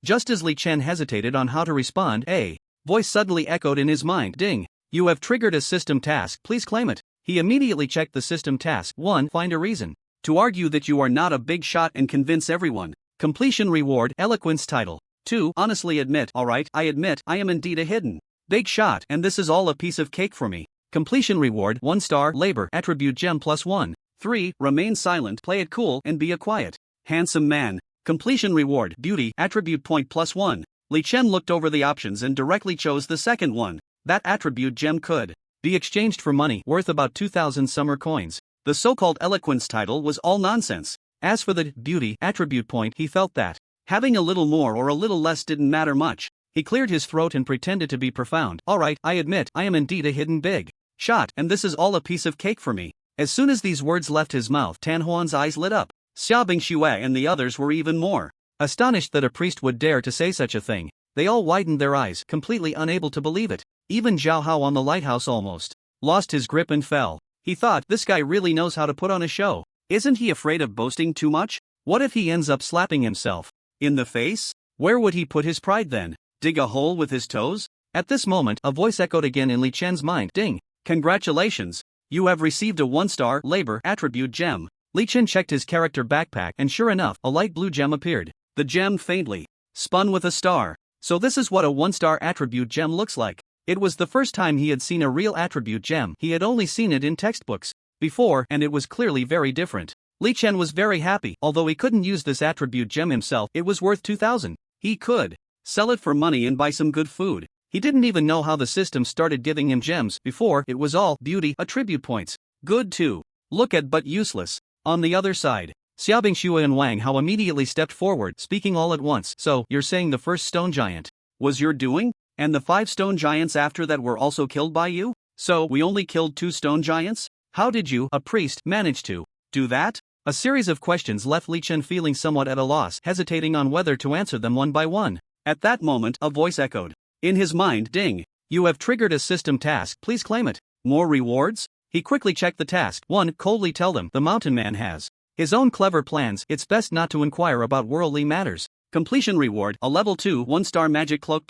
Just as Li Chen hesitated on how to respond, a voice suddenly echoed in his mind. Ding! You have triggered a system task, please claim it. He immediately checked the system task. 1. Find a reason to argue that you are not a big shot and convince everyone. Completion reward, eloquence title. 2. Honestly admit, alright, I admit, I am indeed a hidden big shot, and this is all a piece of cake for me. Completion reward, 1 star, labor, attribute gem +1. 3. Remain silent, play it cool, and be a quiet, handsome man. Completion reward, beauty, attribute point +1. Li Chen looked over the options and directly chose the second one. That attribute gem could be exchanged for money, worth about 2,000 summer coins. The so-called eloquence title was all nonsense. As for the beauty attribute point, he felt that having a little more or a little less didn't matter much. He cleared his throat and pretended to be profound. Alright, I admit, I am indeed a hidden big shot, and this is all a piece of cake for me. As soon as these words left his mouth, Tan Huan's eyes lit up. Xia Bingxue and the others were even more astonished that a priest would dare to say such a thing. They all widened their eyes, completely unable to believe it. Even Zhao Hao on the lighthouse almost lost his grip and fell. He thought, this guy really knows how to put on a show. Isn't he afraid of boasting too much? What if he ends up slapping himself in the face? Where would he put his pride then? Dig a hole with his toes? At this moment, a voice echoed again in Li Chen's mind. Ding! Congratulations! You have received a 1-star labor attribute gem. Li Chen checked his character backpack and sure enough, a light blue gem appeared. The gem faintly spun with a star. So this is what a 1-star attribute gem looks like. It was the first time he had seen a real attribute gem. He had only seen it in textbooks before, and it was clearly very different. Li Chen was very happy. Although he couldn't use this attribute gem himself, it was worth 2,000. He could sell it for money and buy some good food. He didn't even know how the system started giving him gems before. It was all beauty attribute points. Good to look at but useless. On the other side, Xiaobing Xue and Wang Hao immediately stepped forward, speaking all at once. So, you're saying the first stone giant was your doing? And the 5 stone giants after that were also killed by you? So, we only killed 2 stone giants? How did you, a priest, manage to do that? A series of questions left Li Chen feeling somewhat at a loss, hesitating on whether to answer them one by one. At that moment, a voice echoed in his mind. Ding! You have triggered a system task, please claim it. More rewards? He quickly checked the task. 1. Coldly tell them the mountain man has his own clever plans. It's best not to inquire about worldly matters. Completion reward, a level 2 1-star magic cloak.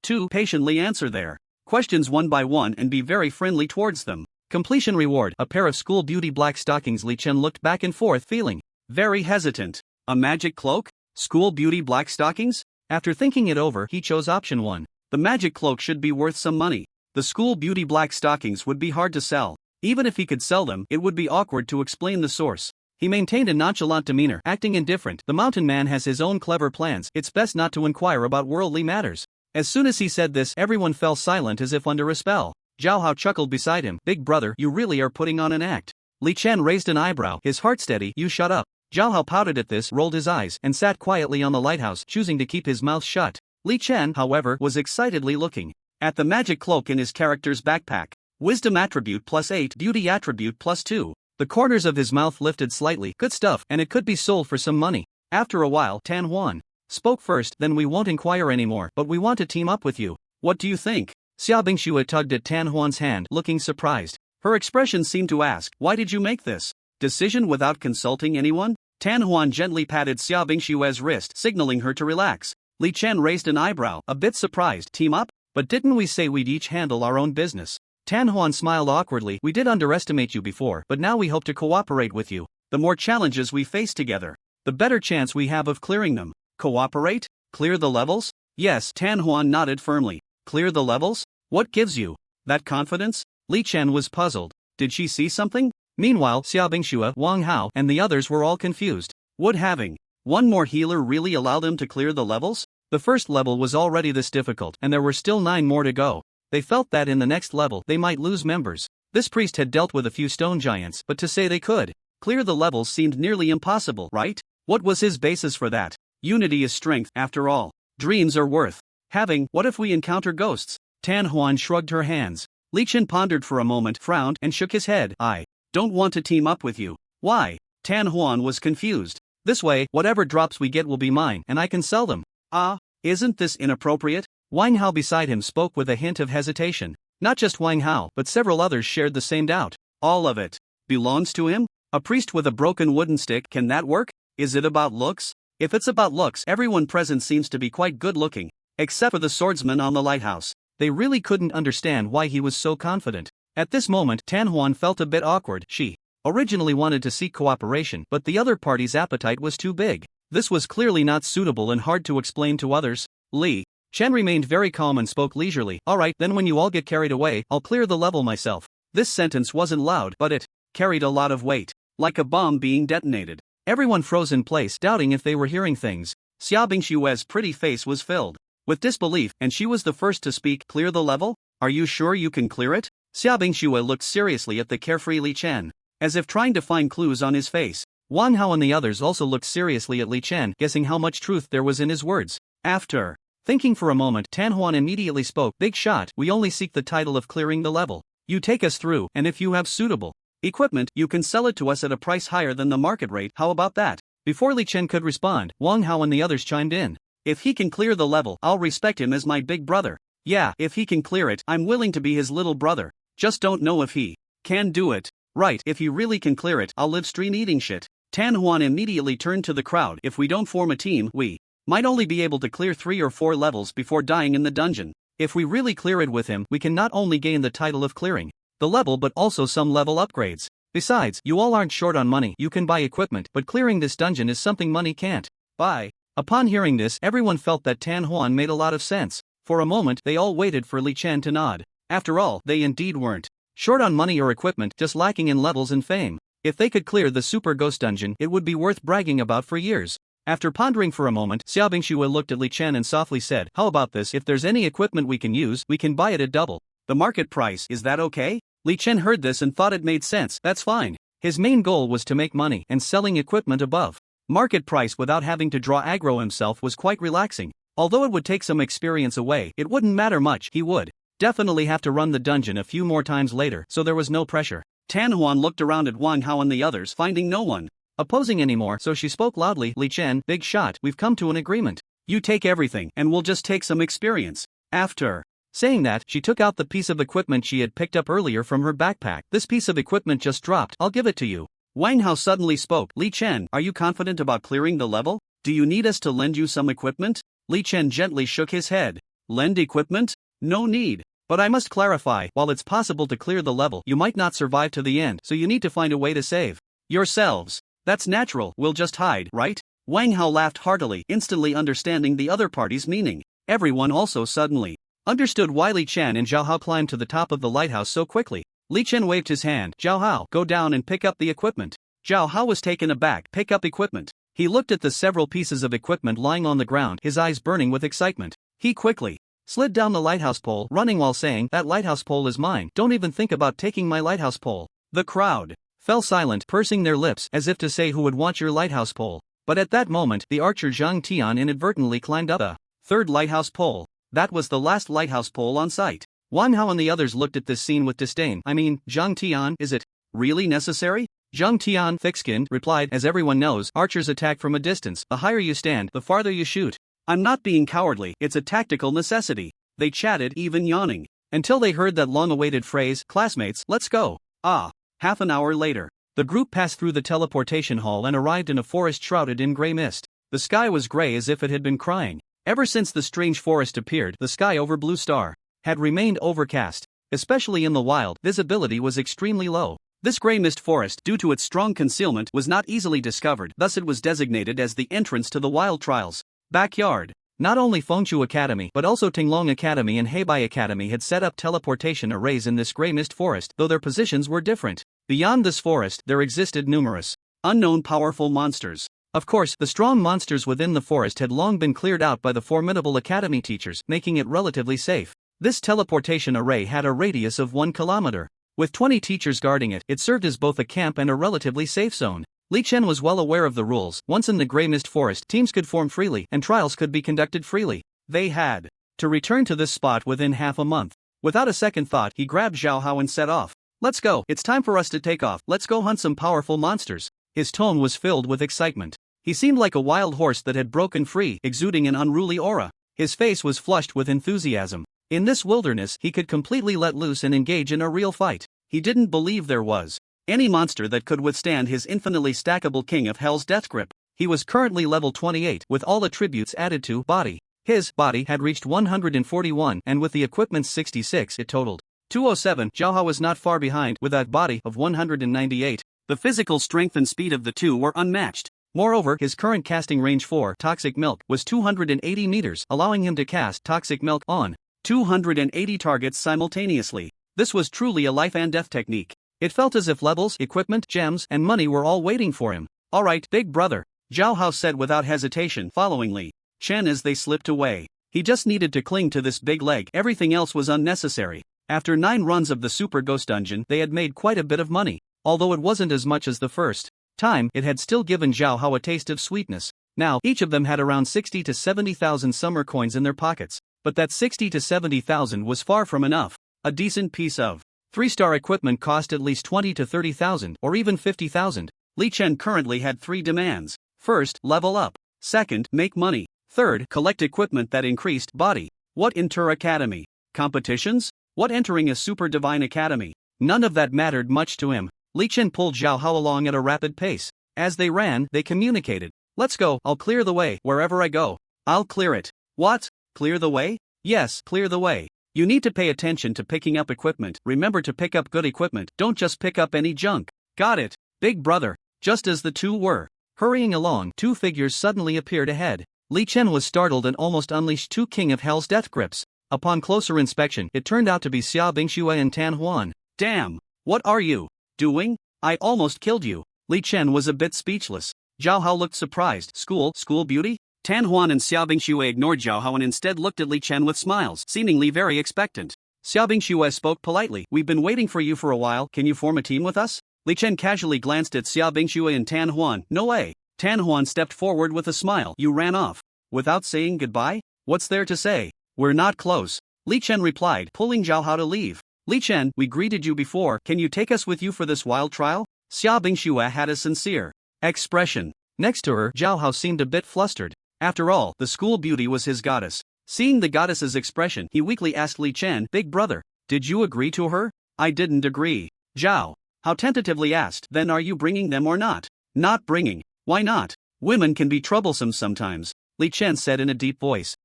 2. Patiently answer their questions one by one and be very friendly towards them. Completion reward, a pair of school beauty black stockings. Li Chen looked back and forth, feeling very hesitant. A magic cloak? School beauty black stockings? After thinking it over, he chose option 1. The magic cloak should be worth some money. The school beauty black stockings would be hard to sell. Even if he could sell them, it would be awkward to explain the source. He maintained a nonchalant demeanor, acting indifferent. The mountain man has his own clever plans. It's best not to inquire about worldly matters. As soon as he said this, everyone fell silent as if under a spell. Zhao Hao chuckled beside him. Big brother, you really are putting on an act. Li Chen raised an eyebrow, his heart steady. You shut up. Zhao Hao pouted at this, rolled his eyes, and sat quietly on the lighthouse, choosing to keep his mouth shut. Li Chen, however, was excitedly looking at the magic cloak in his character's backpack. Wisdom attribute +8, beauty attribute +2. The corners of his mouth lifted slightly. Good stuff, and it could be sold for some money. After a while, Tan Huan spoke first. Then we won't inquire anymore, but we want to team up with you. What do you think? Xia Bingxue tugged at Tan Huan's hand, looking surprised. Her expression seemed to ask, why did you make this decision without consulting anyone? Tan Huan gently patted Xia Bingxue's wrist, signaling her to relax. Li Chen raised an eyebrow, a bit surprised. Team up? But didn't we say we'd each handle our own business? Tan Huan smiled awkwardly. We did underestimate you before, but now we hope to cooperate with you. The more challenges we face together, the better chance we have of clearing them. Cooperate? Clear the levels? Yes, Tan Huan nodded firmly. Clear the levels? What gives you that confidence? Li Chen was puzzled. Did she see something? Meanwhile, Xia Bingxue, Wang Hao, and the others were all confused. Would having one more healer really allow them to clear the levels? The first level was already this difficult, and there were still 9 more to go. They felt that in the next level they might lose members. This priest had dealt with a few stone giants, but to say they could clear the levels seemed nearly impossible, right? What was his basis for that? Unity is strength, after all. Dreams are worth having. What if we encounter ghosts? Tan Huan shrugged her hands. Li Chen pondered for a moment, frowned, and shook his head. I don't want to team up with you. Why? Tan Huan was confused. This way, whatever drops we get will be mine, and I can sell them. Ah, isn't this inappropriate? Wang Hao beside him spoke with a hint of hesitation. Not just Wang Hao, but several others shared the same doubt. All of it belongs to him? A priest with a broken wooden stick, can that work? Is it about looks? If it's about looks, everyone present seems to be quite good looking, except for the swordsman on the lighthouse. They really couldn't understand why he was so confident. At this moment, Tan Huan felt a bit awkward. She originally wanted to seek cooperation, but the other party's appetite was too big. This was clearly not suitable and hard to explain to others. Li Chen remained very calm and spoke leisurely. Alright, then when you all get carried away, I'll clear the level myself. This sentence wasn't loud, but it carried a lot of weight, like a bomb being detonated. Everyone froze in place, doubting if they were hearing things. Xia Bingshue's pretty face was filled with disbelief, and she was the first to speak. Clear the level? Are you sure you can clear it? Xia Bingxue looked seriously at the carefree Li Chen, as if trying to find clues on his face. Wang Hao and the others also looked seriously at Li Chen, guessing how much truth there was in his words. After thinking for a moment, Tan Huan immediately spoke. Big shot, we only seek the title of clearing the level. You take us through, and if you have suitable Equipment, you can sell it to us at a price higher than the market rate, how about that? Before Li Chen could respond, Wang Hao and the others chimed in. If he can clear the level, I'll respect him as my big brother. Yeah, if he can clear it, I'm willing to be his little brother. Just don't know if he can do it. Right, if he really can clear it, I'll live stream eating shit. Tan Huan immediately turned to the crowd. If we don't form a team, we might only be able to clear 3 or 4 levels before dying in the dungeon. If we really clear it with him, we can not only gain the title of clearing the level but also some level upgrades. Besides, you all aren't short on money. You can buy equipment, but clearing this dungeon is something money can't buy. Upon hearing this, everyone felt that Tan Huan made a lot of sense. For a moment, they all waited for Li Chen to nod. After all, they indeed weren't short on money or equipment, just lacking in levels and fame. If they could clear the Super Ghost Dungeon, it would be worth bragging about for years. After pondering for a moment, Xiaobing Shue looked at Li Chen and softly said, "How about this? If there's any equipment we can use, we can buy it at double the market price. Is that okay?" Li Chen heard this and thought it made sense. That's fine. His main goal was to make money, and selling equipment above market price without having to draw aggro himself was quite relaxing. Although it would take some experience away, it wouldn't matter much. He would definitely have to run the dungeon a few more times later, so there was no pressure. Tan Huan looked around at Wang Hao and the others, finding no one opposing anymore, so she spoke loudly. "Li Chen, big shot, we've come to an agreement. You take everything, and we'll just take some experience." After saying that, she took out the piece of equipment she had picked up earlier from her backpack. "This piece of equipment just dropped, I'll give it to you." Wang Hao suddenly spoke. "Li Chen, are you confident about clearing the level? Do you need us to lend you some equipment?" Li Chen gently shook his head. "Lend equipment? No need. But I must clarify, while it's possible to clear the level, you might not survive to the end, so you need to find a way to save yourselves. That's natural, we'll just hide, right?" Wang Hao laughed heartily, instantly understanding the other party's meaning. Everyone also suddenly understood why Li Chen and Zhao Hao climbed to the top of the lighthouse so quickly. Li Chen waved his hand. "Zhao Hao, go down and pick up the equipment." Zhao Hao was taken aback. "Pick up equipment?" He looked at the several pieces of equipment lying on the ground, his eyes burning with excitement. He quickly slid down the lighthouse pole, running while saying, "That lighthouse pole is mine. Don't even think about taking my lighthouse pole." The crowd fell silent, pursing their lips as if to say, "Who would want your lighthouse pole?" But at that moment, the archer Zhang Tian inadvertently climbed up the 3rd lighthouse pole. That was the last lighthouse pole on site. Wang Hao and the others looked at this scene with disdain. "I mean, Zhang Tian, is it really necessary?" Zhang Tian, thick-skinned, replied, "As everyone knows, archers attack from a distance. The higher you stand, the farther you shoot." "I'm not being cowardly, it's a tactical necessity." They chatted, even yawning, until they heard that long-awaited phrase, "Classmates, let's go." Half an hour later, the group passed through the teleportation hall and arrived in a forest shrouded in grey mist. The sky was grey as if it had been crying. Ever since the strange forest appeared, the sky over Blue Star had remained overcast. Especially in the wild, visibility was extremely low. This grey mist forest, due to its strong concealment, was not easily discovered, thus it was designated as the entrance to the Wild Trials backyard. Not only Fengshu Academy but also Tinglong Academy and Heibai Academy had set up teleportation arrays in this grey mist forest, though their positions were different. Beyond this forest, there existed numerous unknown powerful monsters. Of course, the strong monsters within the forest had long been cleared out by the formidable academy teachers, making it relatively safe. This teleportation array had a radius of 1 kilometer. With 20 teachers guarding it, it served as both a camp and a relatively safe zone. Li Chen was well aware of the rules. Once in the grey mist forest, teams could form freely, and trials could be conducted freely. They had to return to this spot within half a month. Without a second thought, he grabbed Zhao Hao and set off. "Let's go, it's time for us to take off. Let's go hunt some powerful monsters." His tone was filled with excitement. He seemed like a wild horse that had broken free, exuding an unruly aura. His face was flushed with enthusiasm. In this wilderness, he could completely let loose and engage in a real fight. He didn't believe there was any monster that could withstand his infinitely stackable King of Hell's death grip. He was currently level 28, with all attributes added to body. His body had reached 141, and with the equipment's 66 it totaled 207. Zhao Hao was not far behind, with that body of 198. The physical strength and speed of the two were unmatched. Moreover, his current casting range for Toxic Milk was 280 meters, allowing him to cast Toxic Milk on 280 targets simultaneously. This was truly a life and death technique. It felt as if levels, equipment, gems, and money were all waiting for him. "Alright, big brother," Zhao Hao said without hesitation, following Li Chen as they slipped away. He just needed to cling to this big leg, everything else was unnecessary. After 9 runs of the Super Ghost Dungeon, they had made quite a bit of money. Although it wasn't as much as the first time, it had still given Zhao Hao a taste of sweetness. Now, each of them had around 60 to 70,000 summer coins in their pockets. But that 60 to 70,000 was far from enough. A decent piece of 3-star equipment cost at least 20 to 30,000 or even 50,000. Li Chen currently had 3 demands. First, level up. Second, make money. Third, collect equipment that increased body. What enter academy? Competitions? What entering a super divine academy? None of that mattered much to him. Li Chen pulled Zhao Hao along at a rapid pace. As they ran, they communicated. Let's go, I'll clear the way, wherever I go. I'll clear it. What? Clear the way? Yes, clear the way. You need to pay attention to picking up equipment. Remember to pick up good equipment, don't just pick up any junk. Got it, big brother. Just as the two were hurrying along, 2 figures suddenly appeared ahead. Li Chen was startled and almost unleashed 2 King of Hell's death grips. Upon closer inspection, it turned out to be Xia Bingxue and Tan Huan. Damn! What are you doing? I almost killed you. Li Chen was a bit speechless. Zhao Hao looked surprised. School beauty? Tan Huan and Xia Bingxue ignored Zhao Hao and instead looked at Li Chen with smiles, seemingly very expectant. Xia Bingxue spoke politely. We've been waiting for you for a while, can you form a team with us? Li Chen casually glanced at Xia Bingxue and Tan Huan. No way. Tan Huan stepped forward with a smile. You ran off. Without saying goodbye? What's there to say? We're not close. Li Chen replied, pulling Zhao Hao to leave. Li Chen, we greeted you before, can you take us with you for this wild trial? Xia Bingxue had a sincere expression. Next to her, Zhao Hao seemed a bit flustered. After all, the school beauty was his goddess. Seeing the goddess's expression, he weakly asked Li Chen, Big brother, did you agree to her? I didn't agree. Zhao Hao tentatively asked, then are you bringing them or not? Not bringing. Why not? Women can be troublesome sometimes. Li Chen said in a deep voice.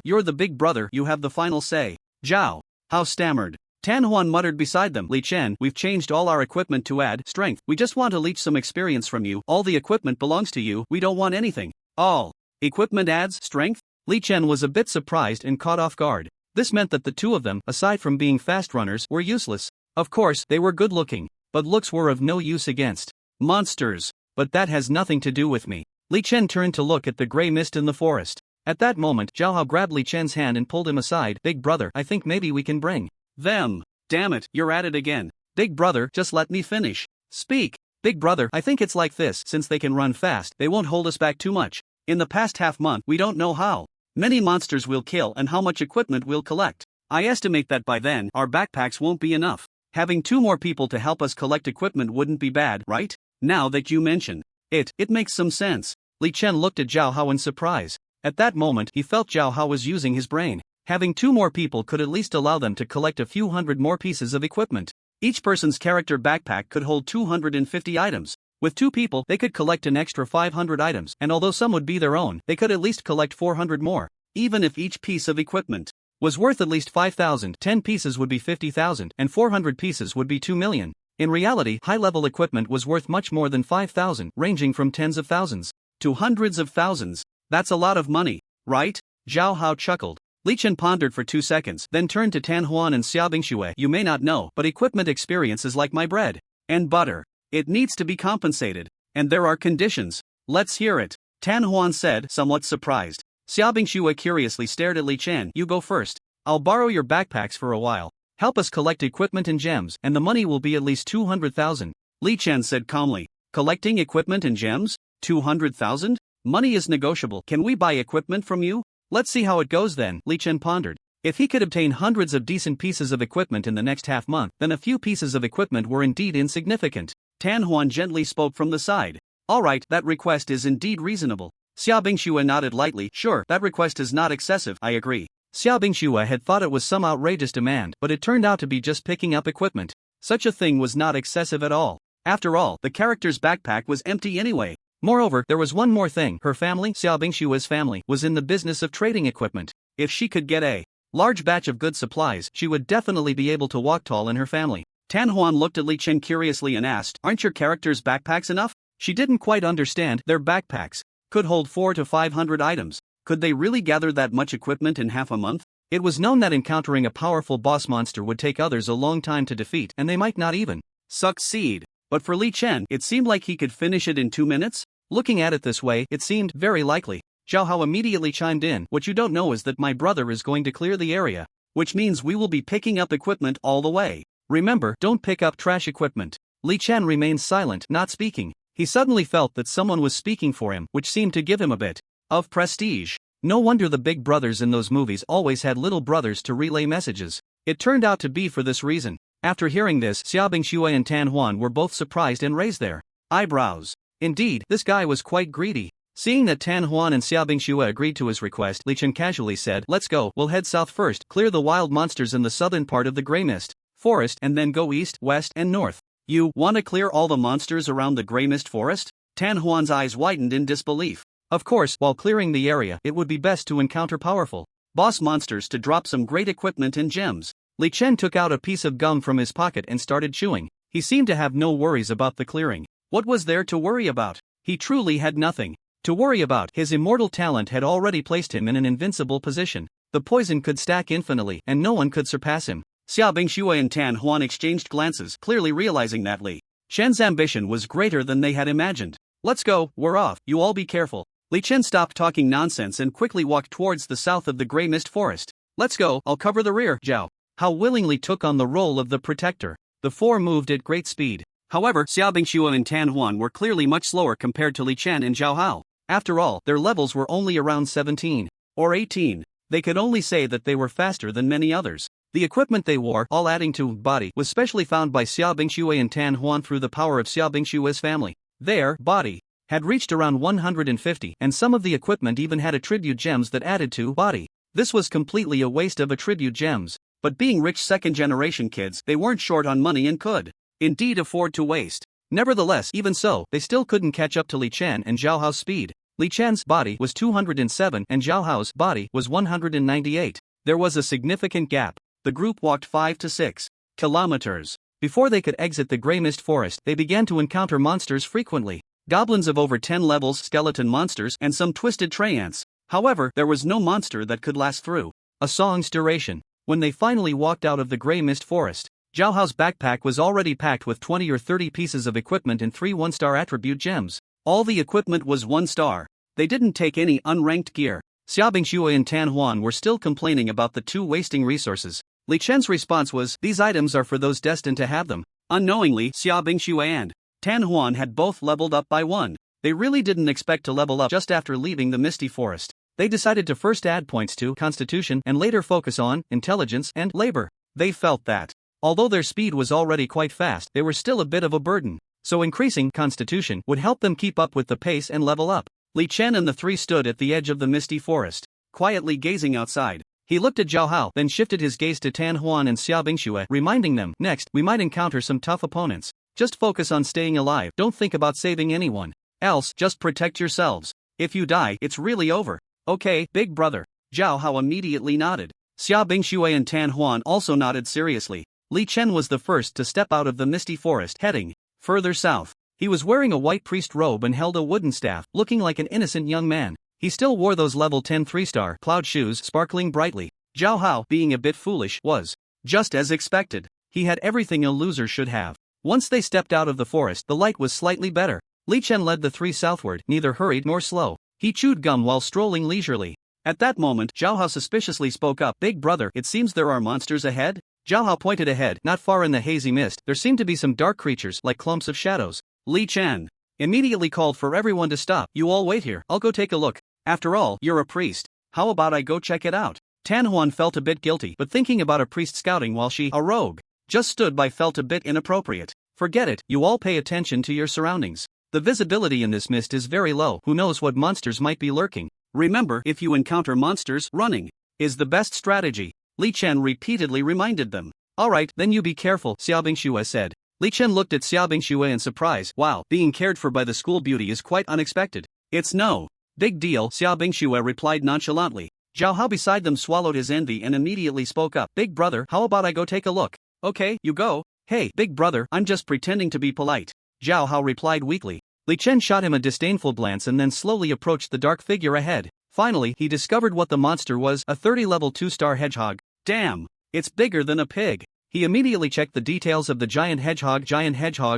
You're the big brother, you have the final say. Zhao Hao stammered. Tan Huan muttered beside them. Li Chen, we've changed all our equipment to add strength. We just want to leech some experience from you. All the equipment belongs to you, we don't want anything. All equipment adds strength? Li Chen was a bit surprised and caught off guard. This meant that the two of them, aside from being fast runners, were useless. Of course, they were good looking, but looks were of no use against monsters. But that has nothing to do with me. Li Chen turned to look at the gray mist in the forest. At that moment, Zhao Hao grabbed Li Chen's hand and pulled him aside. Big brother, I think maybe we can bring them. Damn it, you're at it again. Big brother, just let me finish. Speak. Big brother, I think it's like this, since they can run fast, they won't hold us back too much. In the past half month, we don't know how many monsters we'll kill and how much equipment we'll collect. I estimate that by then, our backpacks won't be enough. Having 2 more people to help us collect equipment wouldn't be bad, right? Now that you mention it, it makes some sense. Li Chen looked at Zhao Hao in surprise. At that moment, he felt Zhao Hao was using his brain. Having 2 more people could at least allow them to collect a few hundred more pieces of equipment. Each person's character backpack could hold 250 items. With 2 people, they could collect an extra 500 items, and although some would be their own, they could at least collect 400 more. Even if each piece of equipment was worth at least 5,000, 10 pieces would be 50,000, and 400 pieces would be 2 million. In reality, high-level equipment was worth much more than 5,000, ranging from tens of thousands to hundreds of thousands. That's a lot of money, right? Zhao Hao chuckled. Li Chen pondered for 2 seconds, then turned to Tan Huan and Xia Bingxue. You may not know, but equipment experience is like my bread and butter. It needs to be compensated, and there are conditions. Let's hear it. Tan Huan said, somewhat surprised. Xia Bingxue curiously stared at Li Chen. You go first. I'll borrow your backpacks for a while. Help us collect equipment and gems, and the money will be at least 200,000. Li Chen said calmly. Collecting equipment and gems? 200,000? Money is negotiable. Can we buy equipment from you? Let's see how it goes then, Li Chen pondered. If he could obtain hundreds of decent pieces of equipment in the next half month, then a few pieces of equipment were indeed insignificant. Tan Huan gently spoke from the side. Alright, that request is indeed reasonable. Xia Bingxue nodded lightly. Sure, that request is not excessive, I agree. Xia Bingxue had thought it was some outrageous demand, but it turned out to be just picking up equipment. Such a thing was not excessive at all. After all, the character's backpack was empty anyway. Moreover, there was one more thing. Her family, Xia Bingxue's family, was in the business of trading equipment. If she could get a large batch of good supplies, she would definitely be able to walk tall in her family. Tan Huan looked at Li Chen curiously and asked, aren't your character's backpacks enough? She didn't quite understand. Their backpacks could hold 400 to 500 items. Could they really gather that much equipment in half a month? It was known that encountering a powerful boss monster would take others a long time to defeat, and they might not even succeed. But for Li Chen, it seemed like he could finish it in 2 minutes. Looking at it this way, it seemed very likely. Zhao Hao immediately chimed in. What you don't know is that my brother is going to clear the area, which means we will be picking up equipment all the way. Remember, don't pick up trash equipment. Li Chen remained silent, not speaking. He suddenly felt that someone was speaking for him, which seemed to give him a bit of prestige. No wonder the big brothers in those movies always had little brothers to relay messages. It turned out to be for this reason. After hearing this, Xiaobingxue and Tan Huan were both surprised and raised their eyebrows. Indeed, this guy was quite greedy. Seeing that Tan Huan and Xiaobingxue agreed to his request, Li Chen casually said, "Let's go, we'll head south first, clear the wild monsters in the southern part of the Grey Mist Forest, and then go east, west, and north." "You want to clear all the monsters around the Grey Mist Forest?" Tan Huan's eyes widened in disbelief. Of course, while clearing the area, it would be best to encounter powerful boss monsters to drop some great equipment and gems. Li Chen took out a piece of gum from his pocket and started chewing. He seemed to have no worries about the clearing. What was there to worry about? He truly had nothing to worry about. His immortal talent had already placed him in an invincible position. The poison could stack infinitely, and no one could surpass him. Xiaobingxue and Tan Huan exchanged glances, clearly realizing that Li Chen's ambition was greater than they had imagined. "Let's go, we're off, you all be careful." Li Chen stopped talking nonsense and quickly walked towards the south of the Grey Mist Forest. "Let's go, I'll cover the rear." Zhao Hao willingly took on the role of the protector. The four moved at great speed. However, Xiaobingxue and Tan Huan were clearly much slower compared to Li Chen and Zhao Hao. After all, their levels were only around 17 or 18. They could only say that they were faster than many others. The equipment they wore, all adding to body, was specially found by Xiaobingxue and Tan Huan through the power of Xiaobingxue's family. Their body had reached around 150, and some of the equipment even had attribute gems that added to body. This was completely a waste of attribute gems. But being rich second-generation kids, they weren't short on money and could indeed afford to waste. Nevertheless, even so, they still couldn't catch up to Li Chen and Zhao Hao's speed. Li Chen's body was 207 and Zhao Hao's body was 198. There was a significant gap. The group walked 5 to 6 kilometers. Before they could exit the Grey Mist Forest, they began to encounter monsters frequently. Goblins of over 10 levels, skeleton monsters, and some twisted treants. However, there was no monster that could last through a song's duration. When they finally walked out of the Grey Mist Forest, Zhao Hao's backpack was already packed with 20 or 30 pieces of equipment and 3 one-star attribute gems. All the equipment was 1 star. They didn't take any unranked gear. Xiaobingxue and Tan Huan were still complaining about the two wasting resources. Li Chen's response was, "These items are for those destined to have them." Unknowingly, Xiaobingxue and Tan Huan had both leveled up by 1. They really didn't expect to level up just after leaving the Misty Forest. They decided to first add points to Constitution and later focus on Intelligence and Labor. They felt that, although their speed was already quite fast, they were still a bit of a burden. So increasing Constitution would help them keep up with the pace and level up. Li Chen and the three stood at the edge of the Misty Forest, quietly gazing outside. He looked at Zhao Hao, then shifted his gaze to Tan Huan and Xiaobingxue, reminding them, "Next, we might encounter some tough opponents. Just focus on staying alive, don't think about saving anyone. Else, just protect yourselves. If you die, it's really over." "Okay, big brother." Zhao Hao immediately nodded. Xiaobingxue and Tan Huan also nodded seriously. Li Chen was the first to step out of the Misty Forest, heading further south. He was wearing a white priest robe and held a wooden staff, looking like an innocent young man. He still wore those level 10 3-star cloud shoes sparkling brightly. Zhao Hao, being a bit foolish, was just as expected. He had everything a loser should have. Once they stepped out of the forest, the light was slightly better. Li Chen led the three southward, neither hurried nor slow. He chewed gum while strolling leisurely. At that moment, Zhao Hao suspiciously spoke up, "Big brother, it seems there are monsters ahead?" Zhao Hao pointed ahead. Not far in the hazy mist, there seemed to be some dark creatures, like clumps of shadows. Li Chen immediately called for everyone to stop. "You all wait here, I'll go take a look. After all, you're a priest. How about I go check it out?" Tan Huan felt a bit guilty, but thinking about a priest scouting while she, a rogue, just stood by felt a bit inappropriate. "Forget it, you all pay attention to your surroundings. The visibility in this mist is very low, who knows what monsters might be lurking. Remember, if you encounter monsters, running is the best strategy." Li Chen repeatedly reminded them. "Alright, then you be careful," Xiaobingxue said. Li Chen looked at Xiaobingxue in surprise. "Wow, being cared for by the school beauty is quite unexpected." "It's no big deal," Xiaobingxue replied nonchalantly. Zhao Hao beside them swallowed his envy and immediately spoke up. "Big brother, how about I go take a look?" "Okay, you go." "Hey, big brother, I'm just pretending to be polite," Zhao Hao replied weakly. Li Chen shot him a disdainful glance and then slowly approached the dark figure ahead. Finally, he discovered what the monster was, a 30-level 2-star hedgehog. Damn, it's bigger than a pig. He immediately checked the details of the giant hedgehog,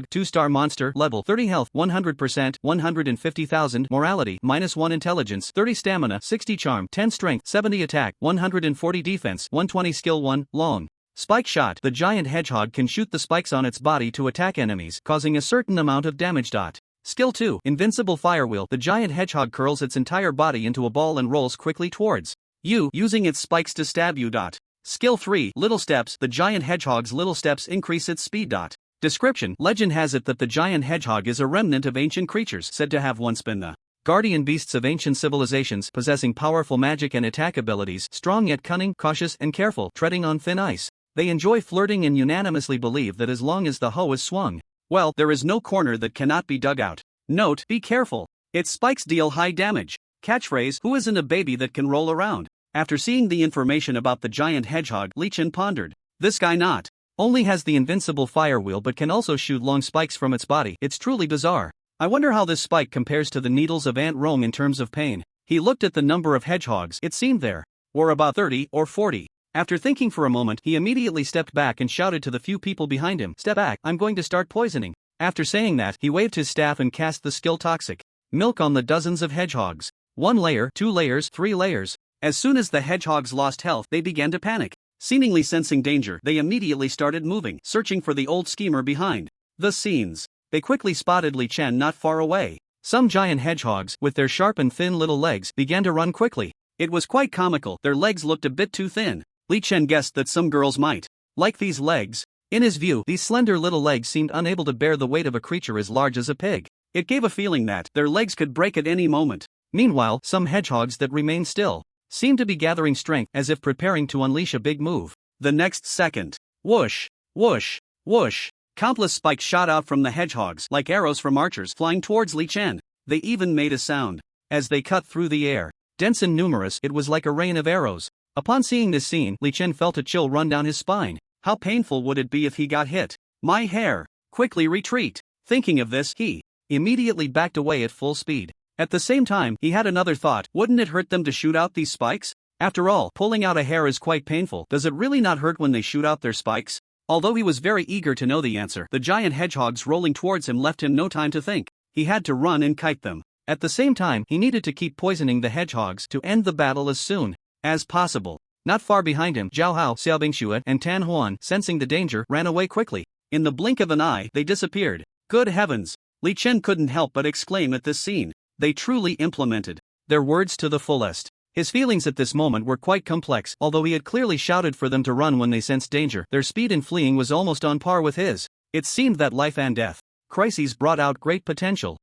2-star monster, level 30 health, 100%, 150,000 morality, -1 intelligence, 30 stamina, 60 charm, 10 strength, 70 attack, 140 defense, 120 skill. 1, long spike shot. The giant hedgehog can shoot the spikes on its body to attack enemies, causing a certain amount of damage. Skill 2, invincible firewheel. The giant hedgehog curls its entire body into a ball and rolls quickly towards you, using its spikes to stab you. Skill 3, Little Steps. The giant hedgehog's little steps increase its speed. Description: legend has it that the giant hedgehog is a remnant of ancient creatures said to have once been the guardian beasts of ancient civilizations, possessing powerful magic and attack abilities, strong yet cunning, cautious and careful, treading on thin ice. They enjoy flirting and unanimously believe that as long as the hoe is swung, well, there is no corner that cannot be dug out. Note: be careful. Its spikes deal high damage. Catchphrase: who isn't a baby that can roll around? After seeing the information about the giant hedgehog, Li Chen pondered. This guy not only has the invincible fire wheel but can also shoot long spikes from its body. It's truly bizarre. I wonder how this spike compares to the needles of Aunt Rome in terms of pain. He looked at the number of hedgehogs. It seemed there were about 30 or 40. After thinking for a moment, he immediately stepped back and shouted to the few people behind him, "Step back, I'm going to start poisoning." After saying that, he waved his staff and cast the skill Toxic Milk on the dozens of hedgehogs. 1 layer, 2 layers, 3 layers. As soon as the hedgehogs lost health, they began to panic. Seemingly sensing danger, they immediately started moving, searching for the old schemer behind the scenes. They quickly spotted Li Chen not far away. Some giant hedgehogs, with their sharp and thin little legs, began to run quickly. It was quite comical, their legs looked a bit too thin. Li Chen guessed that some girls might like these legs. In his view, these slender little legs seemed unable to bear the weight of a creature as large as a pig. It gave a feeling that their legs could break at any moment. Meanwhile, some hedgehogs that remained still seemed to be gathering strength, as if preparing to unleash a big move. The next second, whoosh, whoosh, whoosh, countless spikes shot out from the hedgehogs like arrows from archers flying towards Li Chen. They even made a sound as they cut through the air. Dense and numerous, it was like a rain of arrows. Upon seeing this scene, Li Chen felt a chill run down his spine. How painful would it be if he got hit? My hair! Quickly retreat! Thinking of this, he immediately backed away at full speed. At the same time, he had another thought: wouldn't it hurt them to shoot out these spikes? After all, pulling out a hair is quite painful. Does it really not hurt when they shoot out their spikes? Although he was very eager to know the answer, the giant hedgehogs rolling towards him left him no time to think. He had to run and kite them. At the same time, he needed to keep poisoning the hedgehogs to end the battle as soon as possible. Not far behind him, Zhao Hao, Xiao Bingxue, and Tan Huan, sensing the danger, ran away quickly. In the blink of an eye, they disappeared. Good heavens! Li Chen couldn't help but exclaim at this scene. They truly implemented their words to the fullest. His feelings at this moment were quite complex. Although he had clearly shouted for them to run when they sensed danger, their speed in fleeing was almost on par with his. It seemed that life and death crises brought out great potential.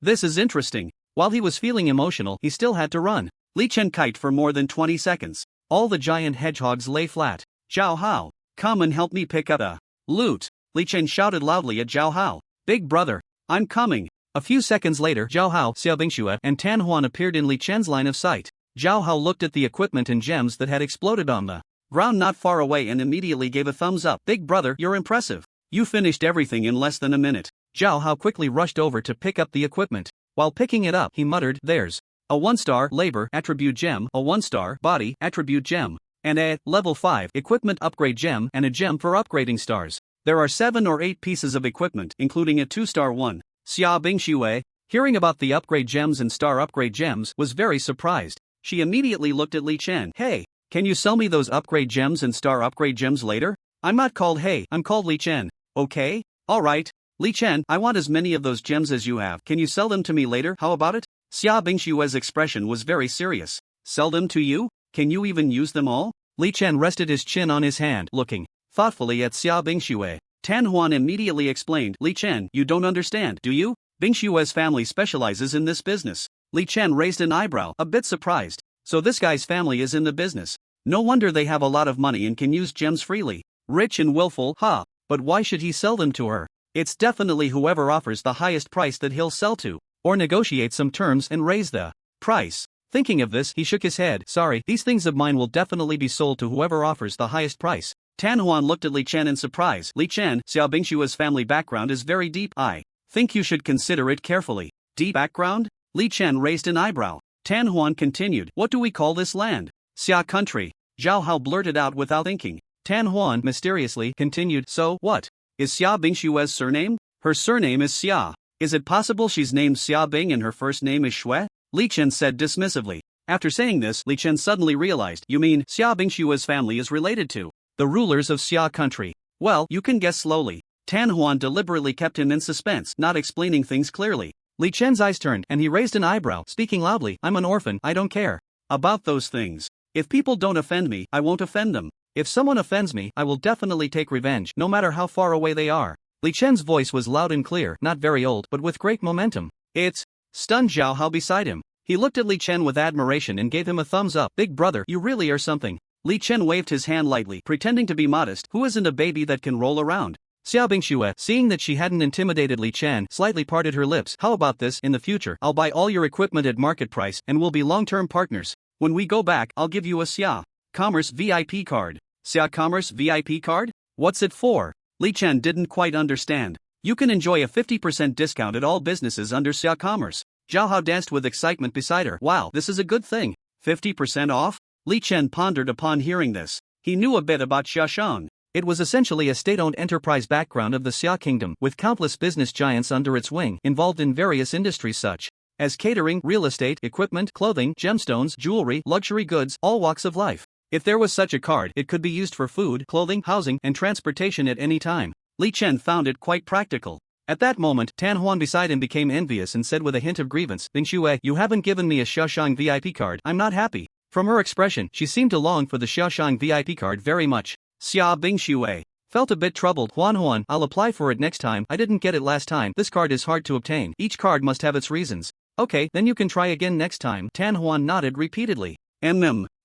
This is interesting. While he was feeling emotional, he still had to run. Li Chen kite for more than 20 seconds. All the giant hedgehogs lay flat. Zhao Hao, come and help me pick up the loot. Li Chen shouted loudly at Zhao Hao. Big brother, I'm coming. A few seconds later, Zhao Hao, Xiao Bingxue, and Tan Huan appeared in Li Chen's line of sight. Zhao Hao looked at the equipment and gems that had exploded on the ground not far away and immediately gave a thumbs up. Big brother, you're impressive. You finished everything in less than a minute. Zhao Hao quickly rushed over to pick up the equipment. While picking it up, he muttered, "There's a 1-star labor attribute gem, a 1-star body attribute gem, and a level 5 equipment upgrade gem and a gem for upgrading stars. There are 7 or 8 pieces of equipment, including a 2-star one." Xia Bingxue, hearing about the upgrade gems and star upgrade gems, was very surprised. She immediately looked at Li Chen. "Hey, can you sell me those upgrade gems and star upgrade gems later? I'm not called Hey, I'm called Li Chen. Okay? Alright. Li Chen, I want as many of those gems as you have. Can you sell them to me later? How about it?" Xia Bingxue's expression was very serious. "Sell them to you? Can you even use them all?" Li Chen rested his chin on his hand, looking thoughtfully at Xia Bingxue. Tan Huan immediately explained, "Li Chen, you don't understand, do you? Bingxue's family specializes in this business." Li Chen raised an eyebrow, a bit surprised. So this guy's family is in the business. No wonder they have a lot of money and can use gems freely. Rich and willful, huh? But why should he sell them to her? It's definitely whoever offers the highest price that he'll sell to, or negotiate some terms and raise the price. Thinking of this, he shook his head. "Sorry, these things of mine will definitely be sold to whoever offers the highest price." Tan Huan looked at Li Chen in surprise. "Li Chen, Xiao Bingxue's family background is very deep. I think you should consider it carefully." "Deep background?" Li Chen raised an eyebrow. Tan Huan continued, "What do we call this land?" "Xia country." Zhao Hao blurted out without thinking. Tan Huan mysteriously continued, "So, what is Xia Bingxue's surname?" "Her surname is Xia. Is it possible she's named Xia Bing and her first name is Shui?" Li Chen said dismissively. After saying this, Li Chen suddenly realized, "You mean Xia Bingxue's family is related to the rulers of Xia country?" "Well, you can guess slowly." Tan Huan deliberately kept him in suspense, not explaining things clearly. Li Chen's eyes turned, and he raised an eyebrow, speaking loudly, "I'm an orphan, I don't care about those things. If people don't offend me, I won't offend them." If someone offends me, I will definitely take revenge, no matter how far away they are. Li Chen's voice was loud and clear, not very old, but with great momentum. It's stunned Zhao Hao beside him. He looked at Li Chen with admiration and gave him a thumbs up. Big brother, you really are something. Li Chen waved his hand lightly, pretending to be modest. Who isn't a baby that can roll around? Xiao Bingxue, seeing that she hadn't intimidated Li Chen, slightly parted her lips. How about this? In the future, I'll buy all your equipment at market price, and we'll be long-term partners. When we go back, I'll give you a Xia Commerce VIP card. Xia Commerce VIP card? What's it for? Li Chen didn't quite understand. You can enjoy a 50% discount at all businesses under Xia Commerce. Zhao Hao danced with excitement beside her. Wow, this is a good thing. 50% off? Li Chen pondered upon hearing this. He knew a bit about Xiaoshan. It was essentially a state-owned enterprise background of the Xia Kingdom, with countless business giants under its wing, involved in various industries such as catering, real estate, equipment, clothing, gemstones, jewelry, luxury goods, all walks of life. If there was such a card, it could be used for food, clothing, housing, and transportation at any time. Li Chen found it quite practical. At that moment, Tan Huan beside him became envious and said with a hint of grievance, Bingxue, you haven't given me a Xiaoshang VIP card. I'm not happy. From her expression, she seemed to long for the Xiaoshang VIP card very much. Xia Bingxue felt a bit troubled. Huan, I'll apply for it next time. I didn't get it last time. This card is hard to obtain. Each card must have its reasons. Okay, then you can try again next time. Tan Huan nodded repeatedly.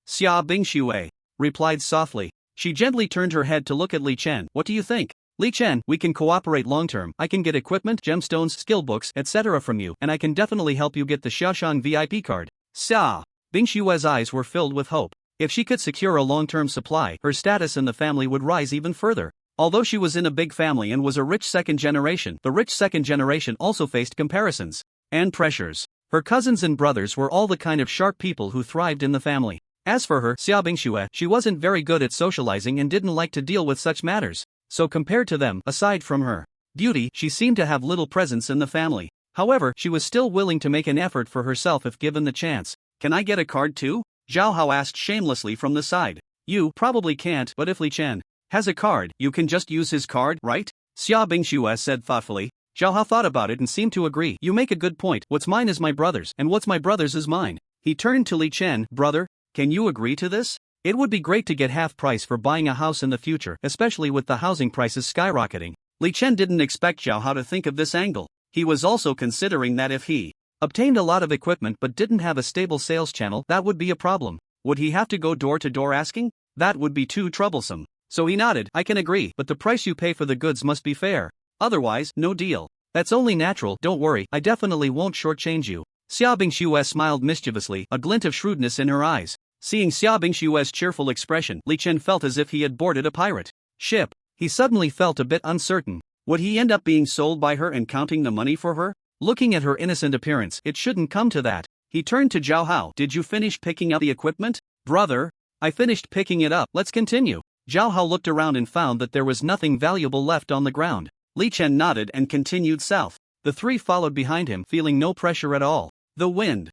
Xia Bingxue replied softly. She gently turned her head to look at Li Chen. What do you think? Li Chen, we can cooperate long-term. I can get equipment, gemstones, skill books, etc. from you, and I can definitely help you get the Xiaoshang VIP card. Xia Bingxue's eyes were filled with hope. If she could secure a long-term supply, her status in the family would rise even further. Although she was in a big family and was a rich second generation, the rich second generation also faced comparisons and pressures. Her cousins and brothers were all the kind of sharp people who thrived in the family. As for her, Xia Bingxue, she wasn't very good at socializing and didn't like to deal with such matters. So compared to them, aside from her beauty, she seemed to have little presence in the family. However, she was still willing to make an effort for herself if given the chance. Can I get a card too? Zhao Hao asked shamelessly from the side. You probably can't, but if Li Chen has a card, you can just use his card, right? Xia Bingxue said thoughtfully. Zhao Hao thought about it and seemed to agree. You make a good point. What's mine is my brother's, and what's my brother's is mine. He turned to Li Chen. Brother, can you agree to this? It would be great to get half price for buying a house in the future, especially with the housing prices skyrocketing. Li Chen didn't expect Zhao Hao to think of this angle. He was also considering that if he obtained a lot of equipment but didn't have a stable sales channel, that would be a problem. Would he have to go door to door asking? That would be too troublesome. So he nodded. I can agree, but the price you pay for the goods must be fair. Otherwise, no deal. That's only natural. Don't worry, I definitely won't shortchange you. Xia Bingxue smiled mischievously, a glint of shrewdness in her eyes. Seeing Xia Bingxue's cheerful expression, Li Chen felt as if he had boarded a pirate ship. He suddenly felt a bit uncertain. Would he end up being sold by her and counting the money for her? Looking at her innocent appearance, it shouldn't come to that. He turned to Zhao Hao. Did you finish picking up the equipment? Brother, I finished picking it up. Let's continue. Zhao Hao looked around and found that there was nothing valuable left on the ground. Li Chen nodded and continued south. The three followed behind him, feeling no pressure at all. The wind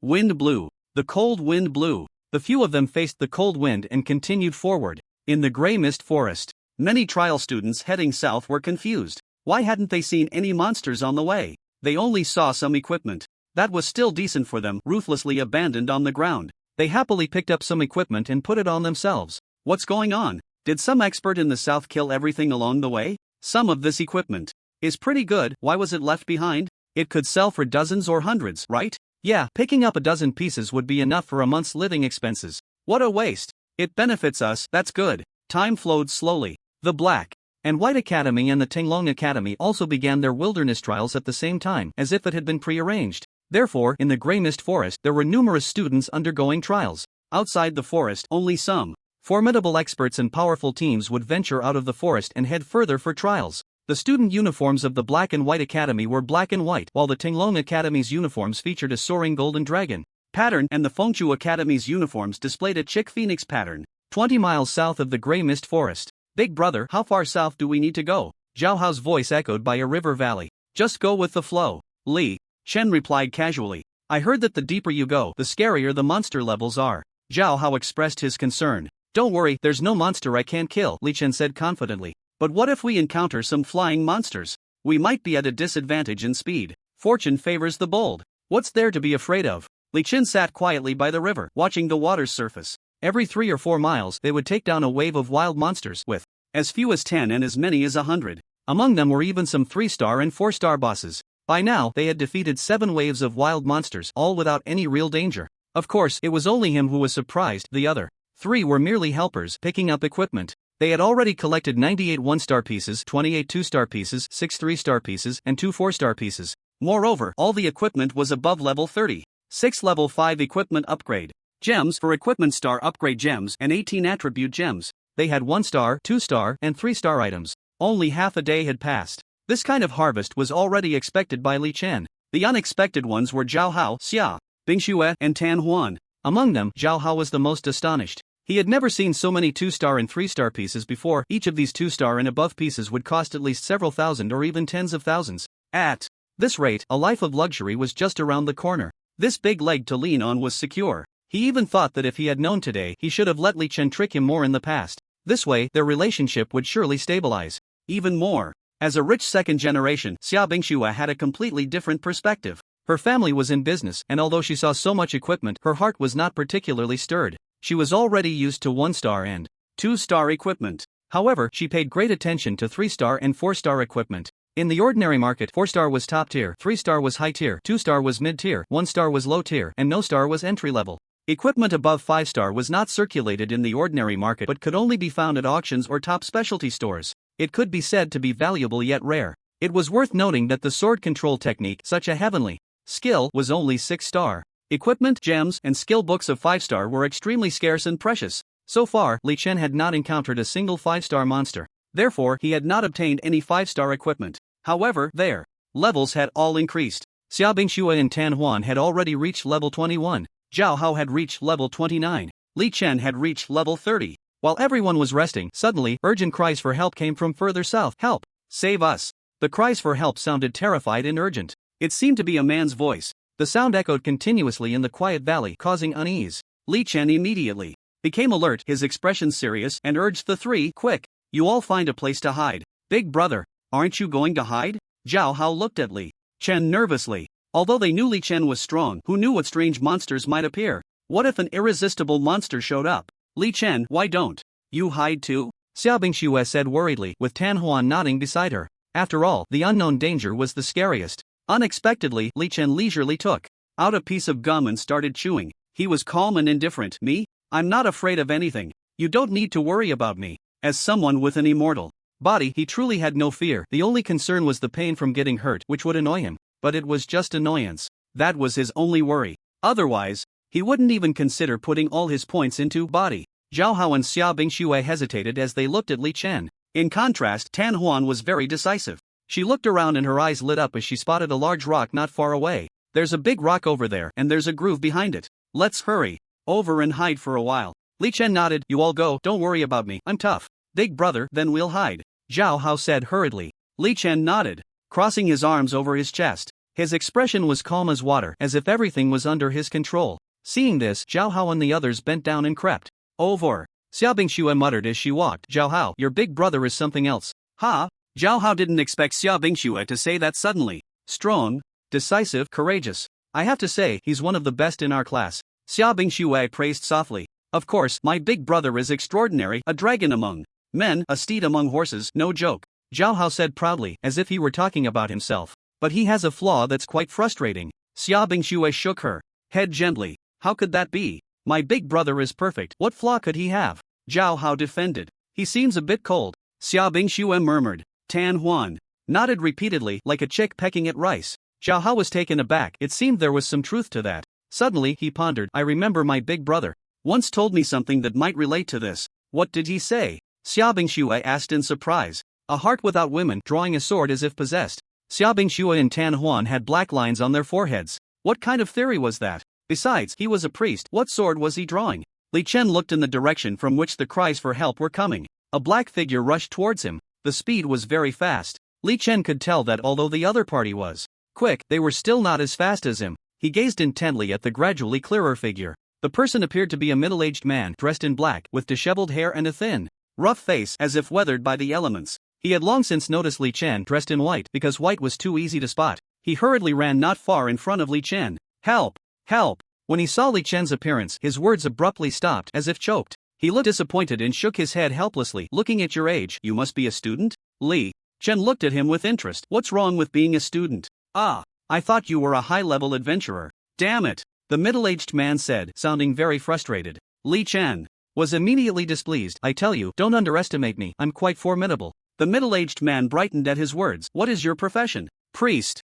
blew. The cold wind blew. The few of them faced the cold wind and continued forward. In the gray mist forest, many trial students heading south were confused. Why hadn't they seen any monsters on the way? They only saw some equipment that was still decent for them, ruthlessly abandoned on the ground. They happily picked up some equipment and put it on themselves. What's going on? Did some expert in the south kill everything along the way? Some of this equipment is pretty good. Why was it left behind? It could sell for dozens or hundreds, right? Yeah, picking up a dozen pieces would be enough for a month's living expenses. What a waste. It benefits us, that's good. Time flowed slowly. The Black and White Academy and the Tenglong Academy also began their wilderness trials at the same time, as if it had been prearranged. Therefore, in the Grey Mist Forest, there were numerous students undergoing trials. Outside the forest, only some formidable experts and powerful teams would venture out of the forest and head further for trials. The student uniforms of the Black and White Academy were black and white, while the Tenglong Academy's uniforms featured a soaring golden dragon pattern, and the Fengchu Academy's uniforms displayed a chick phoenix pattern. 20 miles south of the Grey Mist Forest. Big brother, how far south do we need to go? Zhao Hao's voice echoed by a river valley. Just go with the flow. Li Chen replied casually. I heard that the deeper you go, the scarier the monster levels are. Zhao Hao expressed his concern. Don't worry, there's no monster I can't kill, Li Chen said confidently. But what if we encounter some flying monsters? We might be at a disadvantage in speed. Fortune favors the bold. What's there to be afraid of? Li Chen sat quietly by the river, watching the water's surface. Every 3 or 4 miles they would take down a wave of wild monsters with as few as 10 and as many as 100. Among them were even some 3-star and 4-star bosses. By now, they had defeated 7 waves of wild monsters, all without any real danger. Of course, it was only him who was surprised. The other 3 were merely helpers picking up equipment. They had already collected 98 1-star pieces, 28 2-star pieces, 6 3-star pieces, and 2 4-star pieces. Moreover, all the equipment was above level 30. 6 level 5 equipment upgrade gems for equipment star upgrade gems and 18 attribute gems. They had 1-star, 2-star, and 3-star items. Only half a day had passed. This kind of harvest was already expected by Li Chen. The unexpected ones were Zhao Hao, Xia, Bingxue, and Tan Huan. Among them, Zhao Hao was the most astonished. He had never seen so many 2-star and 3-star pieces before. Each of these 2-star and above pieces would cost at least several thousand or even tens of thousands. At this rate, a life of luxury was just around the corner. This big leg to lean on was secure. He even thought that if he had known today, he should have let Li Chen trick him more in the past. This way, their relationship would surely stabilize. Even more. As a rich second generation, Xia Bingxue had a completely different perspective. Her family was in business, and although she saw so much equipment, her heart was not particularly stirred. She was already used to 1-star and 2-star equipment. However, she paid great attention to 3-star and 4-star equipment. In the ordinary market, 4-star was top tier, 3-star was high tier, 2-star was mid tier, 1-star was low tier, and no star was entry level. Equipment above 5-star was not circulated in the ordinary market but could only be found at auctions or top specialty stores. It could be said to be valuable yet rare. It was worth noting that the sword control technique, such a heavenly skill, was only 6-star. Equipment, gems, and skill books of 5-star were extremely scarce and precious. So far, Li Chen had not encountered a single 5-star monster. Therefore, he had not obtained any 5-star equipment. However, their levels had all increased. Xia Bingxue and Tan Huan had already reached level 21. Zhao Hao had reached level 29. Li Chen had reached level 30. While everyone was resting, suddenly, urgent cries for help came from further south. Help! Save us! The cries for help sounded terrified and urgent. It seemed to be a man's voice. The sound echoed continuously in the quiet valley, causing unease. Li Chen immediately became alert, his expression serious, and urged the 3, quick! You all find a place to hide. Big brother, aren't you going to hide? Zhao Hao looked at Li Chen nervously. Although they knew Li Chen was strong, who knew what strange monsters might appear? What if an irresistible monster showed up? Li Chen, why don't you hide too? Xia Bingxue said worriedly, with Tan Huan nodding beside her. After all, the unknown danger was the scariest. Unexpectedly, Li Chen leisurely took out a piece of gum and started chewing. He was calm and indifferent. Me? I'm not afraid of anything. You don't need to worry about me. As someone with an immortal body, he truly had no fear. The only concern was the pain from getting hurt, which would annoy him. But it was just annoyance. That was his only worry. Otherwise, he wouldn't even consider putting all his points into body. Zhao Hao and Xia Bingxue hesitated as they looked at Li Chen. In contrast, Tan Huan was very decisive. She looked around and her eyes lit up as she spotted a large rock not far away. There's a big rock over there, and there's a groove behind it. Let's hurry over and hide for a while. Li Chen nodded. You all go, don't worry about me, I'm tough. Big brother, then we'll hide. Zhao Hao said hurriedly. Li Chen nodded, crossing his arms over his chest. His expression was calm as water, as if everything was under his control. Seeing this, Zhao Hao and the others bent down and crept over. Xia Bingxue muttered as she walked. Zhao Hao, your big brother is something else. Ha! Zhao Hao didn't expect Xia Bingxue to say that suddenly. Strong, decisive, courageous. I have to say, he's one of the best in our class. Xia Bingxue praised softly. Of course, my big brother is extraordinary, a dragon among men, a steed among horses, no joke. Zhao Hao said proudly, as if he were talking about himself. But he has a flaw that's quite frustrating. Xia Bingxue shook her head gently. How could that be? My big brother is perfect. What flaw could he have? Zhao Hao defended. He seems a bit cold. Xia Bingxue murmured. Tan Huan nodded repeatedly, like a chick pecking at rice. Zhao Hao was taken aback. It seemed there was some truth to that. Suddenly, he pondered. I remember my big brother once told me something that might relate to this. What did he say? Xia Bingxue asked in surprise. A heart without women, drawing a sword as if possessed. Xia Bingxue and Tan Huan had black lines on their foreheads. What kind of theory was that? Besides, he was a priest. What sword was he drawing? Li Chen looked in the direction from which the cries for help were coming. A black figure rushed towards him. The speed was very fast. Li Chen could tell that although the other party was quick, they were still not as fast as him. He gazed intently at the gradually clearer figure. The person appeared to be a middle-aged man dressed in black, with disheveled hair and a thin, rough face as if weathered by the elements. He had long since noticed Li Chen dressed in white because white was too easy to spot. He hurriedly ran not far in front of Li Chen. Help! Help! When he saw Li Chen's appearance, his words abruptly stopped as if choked. He looked disappointed and shook his head helplessly. Looking at your age, you must be a student? Li Chen looked at him with interest. What's wrong with being a student? Ah, I thought you were a high-level adventurer. Damn it, the middle-aged man said, sounding very frustrated. Li Chen was immediately displeased. I tell you, don't underestimate me, I'm quite formidable. The middle-aged man brightened at his words. What is your profession? Priest.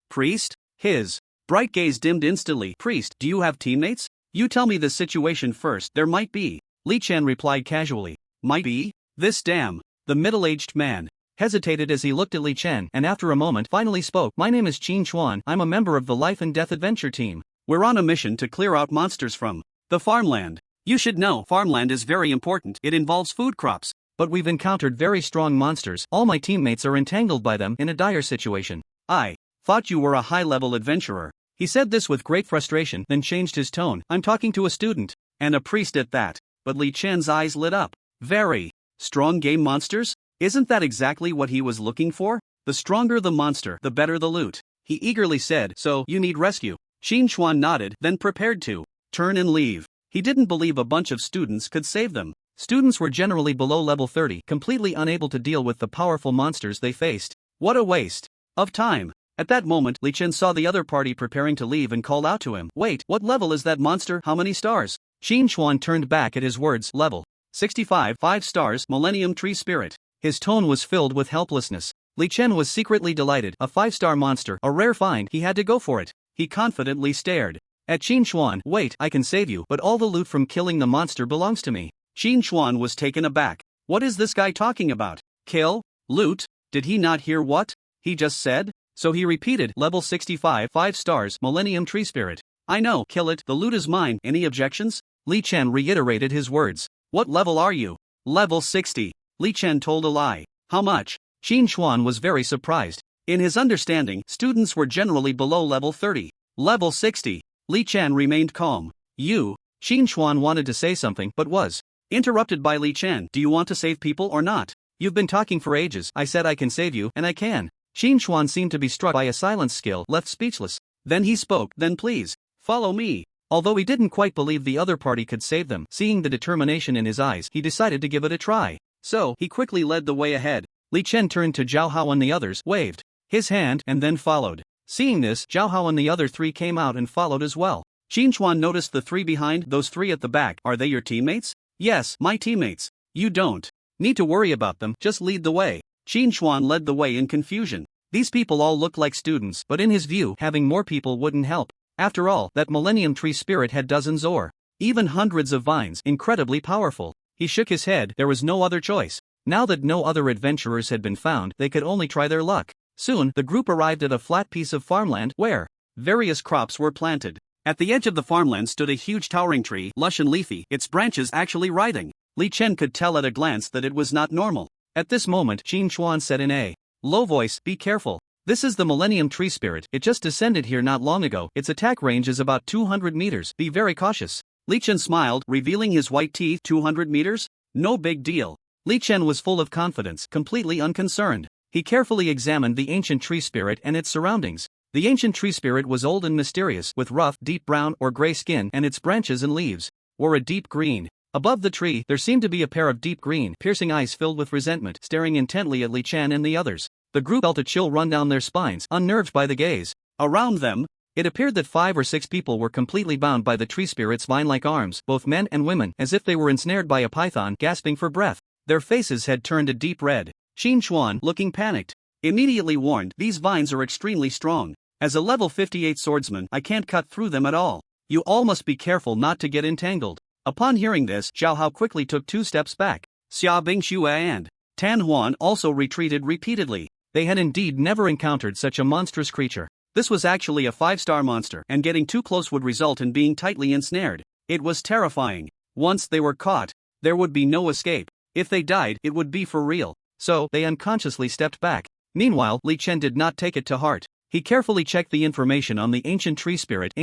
Priest? His bright gaze dimmed instantly. Priest, do you have teammates? You tell me the situation first. There might be. Li Chen replied casually. Might be? The middle-aged man hesitated as he looked at Li Chen and after a moment finally spoke. My name is Qin Chuan. I'm a member of the Life and Death Adventure team. We're on a mission to clear out monsters from the farmland. You should know, farmland is very important. It involves food crops. But we've encountered very strong monsters. All my teammates are entangled by them in a dire situation. I thought you were a high-level adventurer. He said this with great frustration, then changed his tone. I'm talking to a student, and a priest at that. But Li Chen's eyes lit up. Very strong game monsters? Isn't that exactly what he was looking for? The stronger the monster, the better the loot. He eagerly said, so you need rescue. Qin Chuan nodded, then prepared to turn and leave. He didn't believe a bunch of students could save them. Students were generally below level 30, completely unable to deal with the powerful monsters they faced. What a waste of time. At that moment, Li Chen saw the other party preparing to leave and called out to him. Wait, what level is that monster? How many stars? Qin Chuan turned back at his words. Level 65, 5 stars, Millennium Tree Spirit. His tone was filled with helplessness. Li Chen was secretly delighted. A 5-star monster, a rare find. He had to go for it. He confidently stared at Qin Chuan. Wait, I can save you, but all the loot from killing the monster belongs to me. Qin Chuan was taken aback. What is this guy talking about? Kill? Loot? Did he not hear what he just said? So he repeated, level 65, 5 stars, Millennium Tree Spirit. I know, kill it, the loot is mine. Any objections? Li Chen reiterated his words. What level are you? Level 60. Li Chen told a lie. How much? Qin Chuan was very surprised. In his understanding, students were generally below level 30. Level 60. Li Chen remained calm. You? Qin Chuan wanted to say something but was interrupted by Li Chen. Do you want to save people or not? You've been talking for ages. I said I can save you, and I can. Qin Chuan seemed to be struck by a silence skill, left speechless. Then he spoke. Then please, follow me. Although he didn't quite believe the other party could save them, seeing the determination in his eyes, he decided to give it a try. So, he quickly led the way ahead. Li Chen turned to Zhao Hao and the others, waved his hand, and then followed. Seeing this, Zhao Hao and the other 3 came out and followed as well. Qin Chuan noticed the 3 behind. Those 3 at the back, are they your teammates? Yes, my teammates. You don't need to worry about them, just lead the way. Qin Chuan led the way in confusion. These people all looked like students, but in his view, having more people wouldn't help. After all, that Millennium Tree Spirit had dozens or even hundreds of vines, incredibly powerful. He shook his head. There was no other choice. Now that no other adventurers had been found, they could only try their luck. Soon, the group arrived at a flat piece of farmland where various crops were planted. At the edge of the farmland stood a huge towering tree, lush and leafy, its branches actually writhing. Li Chen could tell at a glance that it was not normal. At this moment, Qin Chuan said in a low voice, be careful. This is the Millennium Tree Spirit. It just descended here not long ago. Its attack range is about 200 meters. Be very cautious. Li Chen smiled, revealing his white teeth. 200 meters? No big deal. Li Chen was full of confidence, completely unconcerned. He carefully examined the ancient tree spirit and its surroundings. The ancient tree spirit was old and mysterious, with rough, deep brown or gray skin, and its branches and leaves were a deep green. Above the tree, there seemed to be a pair of deep green, piercing eyes filled with resentment, staring intently at Li Chen and the others. The group felt a chill run down their spines, unnerved by the gaze. Around them, it appeared that 5 or 6 people were completely bound by the tree spirit's vine-like arms, both men and women, as if they were ensnared by a python, gasping for breath. Their faces had turned a deep red. Qin Chuan, looking panicked, immediately warned, these vines are extremely strong. As a level 58 swordsman, I can't cut through them at all. You all must be careful not to get entangled. Upon hearing this, Zhao Hao quickly took 2 steps back. Xia Bingxue and Tan Huan also retreated repeatedly. They had indeed never encountered such a monstrous creature. This was actually a 5-star monster, and getting too close would result in being tightly ensnared. It was terrifying. Once they were caught, there would be no escape. If they died, it would be for real. So, they unconsciously stepped back. Meanwhile, Li Chen did not take it to heart. He carefully checked the information on the ancient tree spirit.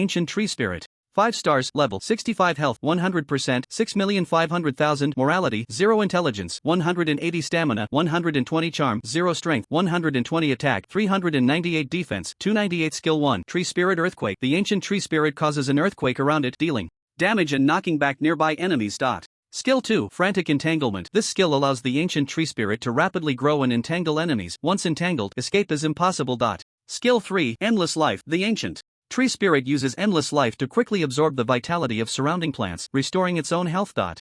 5 stars, level 65 health 100%, 6,500,000 morality, 0 intelligence, 180 stamina, 120 charm, 0 strength, 120 attack, 398 defense, 298 skill 1. Tree Spirit Earthquake. The ancient tree spirit causes an earthquake around it, dealing damage and knocking back nearby enemies. Skill 2, Frantic Entanglement. This skill allows the ancient tree spirit to rapidly grow and entangle enemies. Once entangled, escape is impossible. Skill 3, Endless Life. The ancient tree spirit uses endless life to quickly absorb the vitality of surrounding plants, restoring its own health.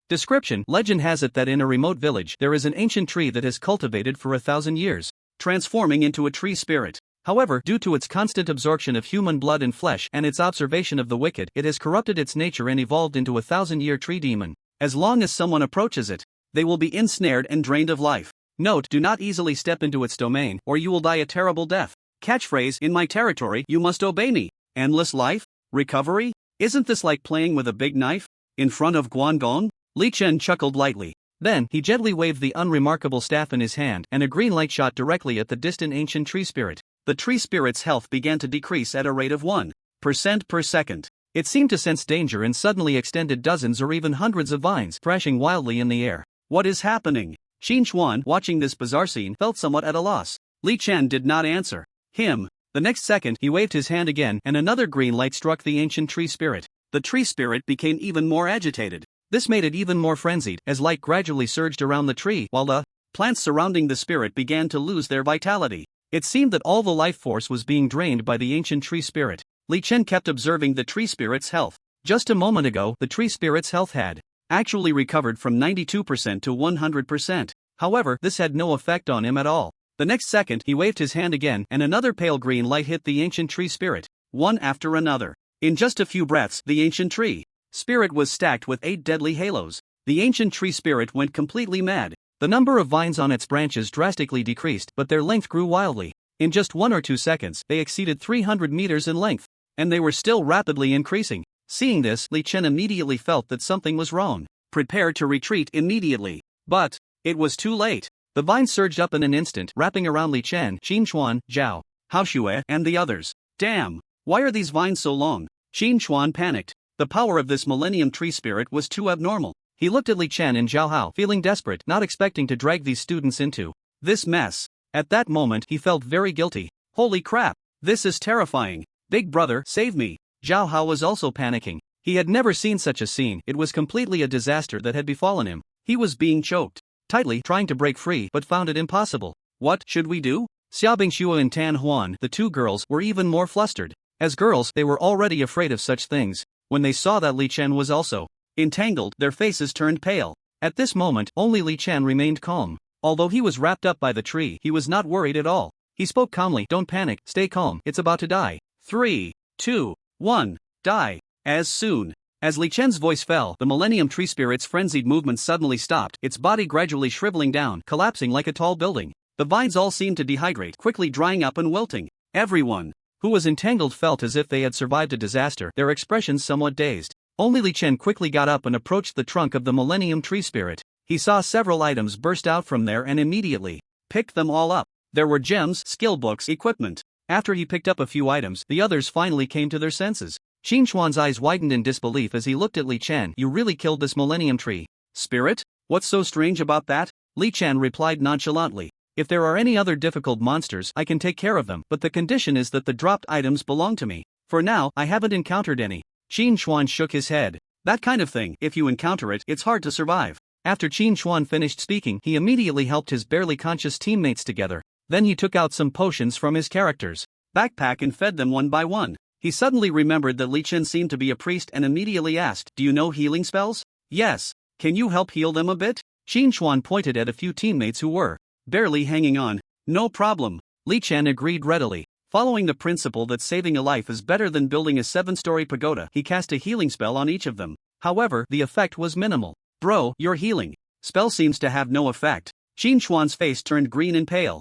Description: legend has it that in a remote village there is an ancient tree that has cultivated for 1,000 years, transforming into a tree spirit. However, due to its constant absorption of human blood and flesh and its observation of the wicked, it has corrupted its nature and evolved into a 1,000-year tree demon. As long as someone approaches it, they will be ensnared and drained of life. Note: do not easily step into its domain, or you will die a terrible death. Catchphrase: in my territory, you must obey me. Endless life? Recovery? Isn't this like playing with a big knife in front of Guangdong? Li Chen chuckled lightly. Then, he gently waved the unremarkable staff in his hand, and a green light shot directly at the distant ancient tree spirit. The tree spirit's health began to decrease at a rate of 1% per second. It seemed to sense danger and suddenly extended dozens or even hundreds of vines, thrashing wildly in the air. What is happening? Xin Chuan, watching this bizarre scene, felt somewhat at a loss. Li Chen did not answer him. The next second, he waved his hand again, and another green light struck the ancient tree spirit. The tree spirit became even more agitated. This made it even more frenzied, as light gradually surged around the tree, while the plants surrounding the spirit began to lose their vitality. It seemed that all the life force was being drained by the ancient tree spirit. Li Chen kept observing the tree spirit's health. Just a moment ago, the tree spirit's health had actually recovered from 92% to 100%. However, this had no effect on him at all. The next second, he waved his hand again, and another pale green light hit the ancient tree spirit, one after another. In just a few breaths, the ancient tree spirit was stacked with 8 deadly halos. The ancient tree spirit went completely mad. The number of vines on its branches drastically decreased, but their length grew wildly. In just 1 or 2 seconds, they exceeded 300 meters in length. And they were still rapidly increasing. Seeing this, Li Chen immediately felt that something was wrong. Prepared to retreat immediately. But it was too late. The vine surged up in an instant, wrapping around Li Chen, Xin Chuan, Zhao Haoxue, and the others. Damn! Why are these vines so long? Xin Chuan panicked. The power of this Millennium Tree Spirit was too abnormal. He looked at Li Chen and Zhao Hao, feeling desperate, not expecting to drag these students into this mess. At that moment, he felt very guilty. Holy crap! This is terrifying. Big brother, save me. Zhao Hao was also panicking. He had never seen such a scene. It was completely a disaster that had befallen him. He was being choked tightly, trying to break free, but found it impossible. What should we do? Xiaobingxue and Tan Huan, the two girls, were even more flustered. As girls, they were already afraid of such things. When they saw that Li Chen was also entangled, their faces turned pale. At this moment, only Li Chen remained calm. Although he was wrapped up by the tree, he was not worried at all. He spoke calmly. Don't panic, stay calm, it's about to die. 3, 2, 1, die. As soon as Li Chen's voice fell, the Millennium Tree Spirit's frenzied movement suddenly stopped, its body gradually shriveling down, collapsing like a tall building. The vines all seemed to dehydrate, quickly drying up and wilting. Everyone who was entangled felt as if they had survived a disaster, their expressions somewhat dazed. Only Li Chen quickly got up and approached the trunk of the Millennium Tree Spirit. He saw several items burst out from there and immediately picked them all up. There were gems, skill books, equipment. After he picked up a few items, the others finally came to their senses. Xin Chuan's eyes widened in disbelief as he looked at Li Chen. You really killed this Millennium Tree Spirit? What's so strange about that? Li Chen replied nonchalantly. If there are any other difficult monsters, I can take care of them, but the condition is that the dropped items belong to me. For now, I haven't encountered any. Xin Chuan shook his head. That kind of thing, if you encounter it, it's hard to survive. After Xin Chuan finished speaking, he immediately helped his barely conscious teammates together. Then he took out some potions from his character's backpack and fed them one by one. He suddenly remembered that Li Chen seemed to be a priest and immediately asked, Do you know healing spells? Yes. Can you help heal them a bit? Xin Chuan pointed at a few teammates who were barely hanging on. No problem. Li Chen agreed readily. Following the principle that saving a life is better than building a 7-story pagoda, he cast a healing spell on each of them. However, the effect was minimal. Bro, your healing spell seems to have no effect. Xin Chuan's face turned green and pale.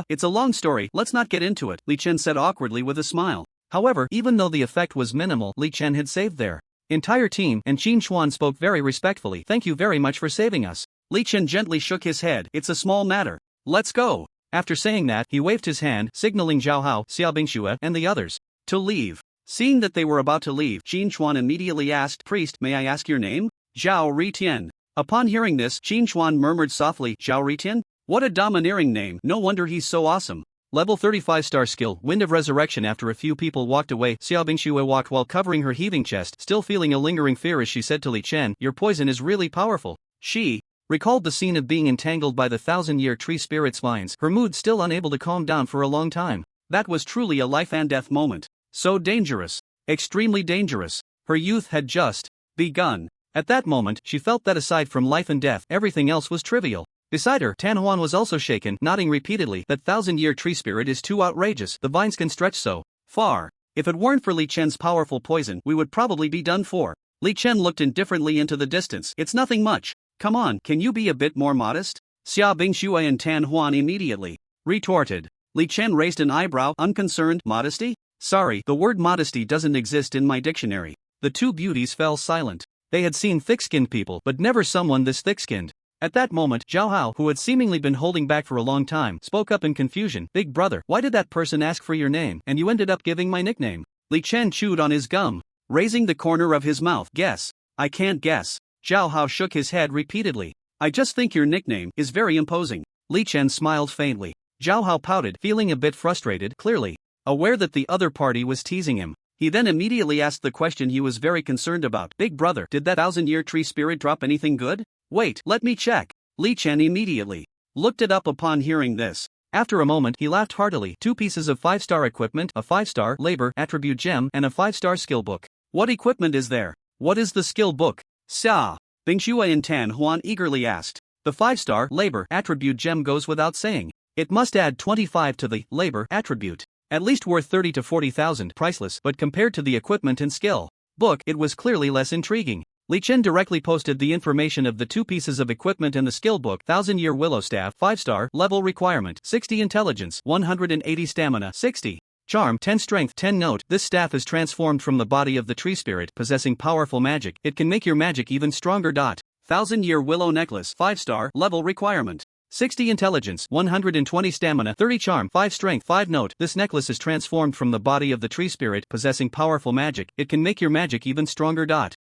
It's a long story, let's not get into it, Li Chen said awkwardly with a smile. However, even though the effect was minimal, Li Chen had saved their entire team, and Xin Chuan spoke very respectfully. Thank you very much for saving us. Li Chen gently shook his head. It's a small matter. Let's go. After saying that, he waved his hand, signaling Zhao Hao, Xiaobingxue, and the others to leave. Seeing that they were about to leave, Qin Chuan immediately asked, "Priest, may I ask your name?" "Zhao Ritian." Upon hearing this, Qin Chuan murmured softly, "Zhao Ritian? What a domineering name, no wonder he's so awesome." Level 35 star skill, Wind of Resurrection. After a few people walked away, Xiao Bingxue walked while covering her heaving chest, still feeling a lingering fear as she said to Li Chen, "Your poison is really powerful." She recalled the scene of being entangled by the thousand-year tree spirit's vines, her mood still unable to calm down for a long time. That was truly a life and death moment. So dangerous. Extremely dangerous. Her youth had just begun. At that moment, she felt that aside from life and death, everything else was trivial. Beside her, Tan Huan was also shaken, nodding repeatedly. "That thousand-year tree spirit is too outrageous. The vines can stretch so far. If it weren't for Li Chen's powerful poison, we would probably be done for." Li Chen looked indifferently into the distance. "It's nothing much. Come on, can you be a bit more modest?" Xia Bingxue and Tan Huan immediately retorted. Li Chen raised an eyebrow, unconcerned. "Modesty? Sorry, the word modesty doesn't exist in my dictionary." The two beauties fell silent. They had seen thick-skinned people, but never someone this thick-skinned. At that moment, Zhao Hao, who had seemingly been holding back for a long time, spoke up in confusion. "Big brother, why did that person ask for your name, and you ended up giving my nickname?" Li Chen chewed on his gum, raising the corner of his mouth. "Guess." "I can't guess." Zhao Hao shook his head repeatedly. "I just think your nickname is very imposing." Li Chen smiled faintly. Zhao Hao pouted, feeling a bit frustrated, clearly aware that the other party was teasing him. He then immediately asked the question he was very concerned about. "Big brother, did that thousand-year tree spirit drop anything good?" "Wait, let me check." Li Chen immediately looked it up upon hearing this. After a moment, he laughed heartily. 2 pieces of 5-star equipment, a 5-star labor attribute gem, and a 5-star skill book. "What equipment is there? What is the skill book?" Xia Bingxue and Tan Huan eagerly asked. "The 5-star labor attribute gem goes without saying. It must add 25 to the labor attribute. At least worth 30 to 40,000, priceless, but compared to the equipment and skill book, it was clearly less intriguing." Li Chen directly posted the information of the 2 pieces of equipment and the skill book. 1000-year willow staff, 5-star, level requirement, 60 intelligence, 180 stamina, 60 charm, 10 strength, 10 note. This staff is transformed from the body of the tree spirit, possessing powerful magic. It can make your magic even stronger. 1000-year willow necklace, 5-star, level requirement, 60 intelligence, 120 stamina, 30 charm, 5 strength, 5 note. This necklace is transformed from the body of the tree spirit, possessing powerful magic. It can make your magic even stronger.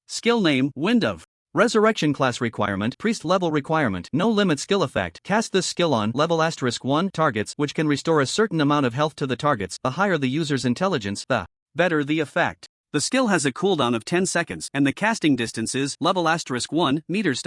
Skill name, Wind of Resurrection. Class requirement, priest level requirement, no limit. Skill effect, cast this skill on level *1 targets, which can restore a certain amount of health to the targets. The higher the user's intelligence, the better the effect. The skill has a cooldown of 10 seconds, and the casting distance is level *1 meters.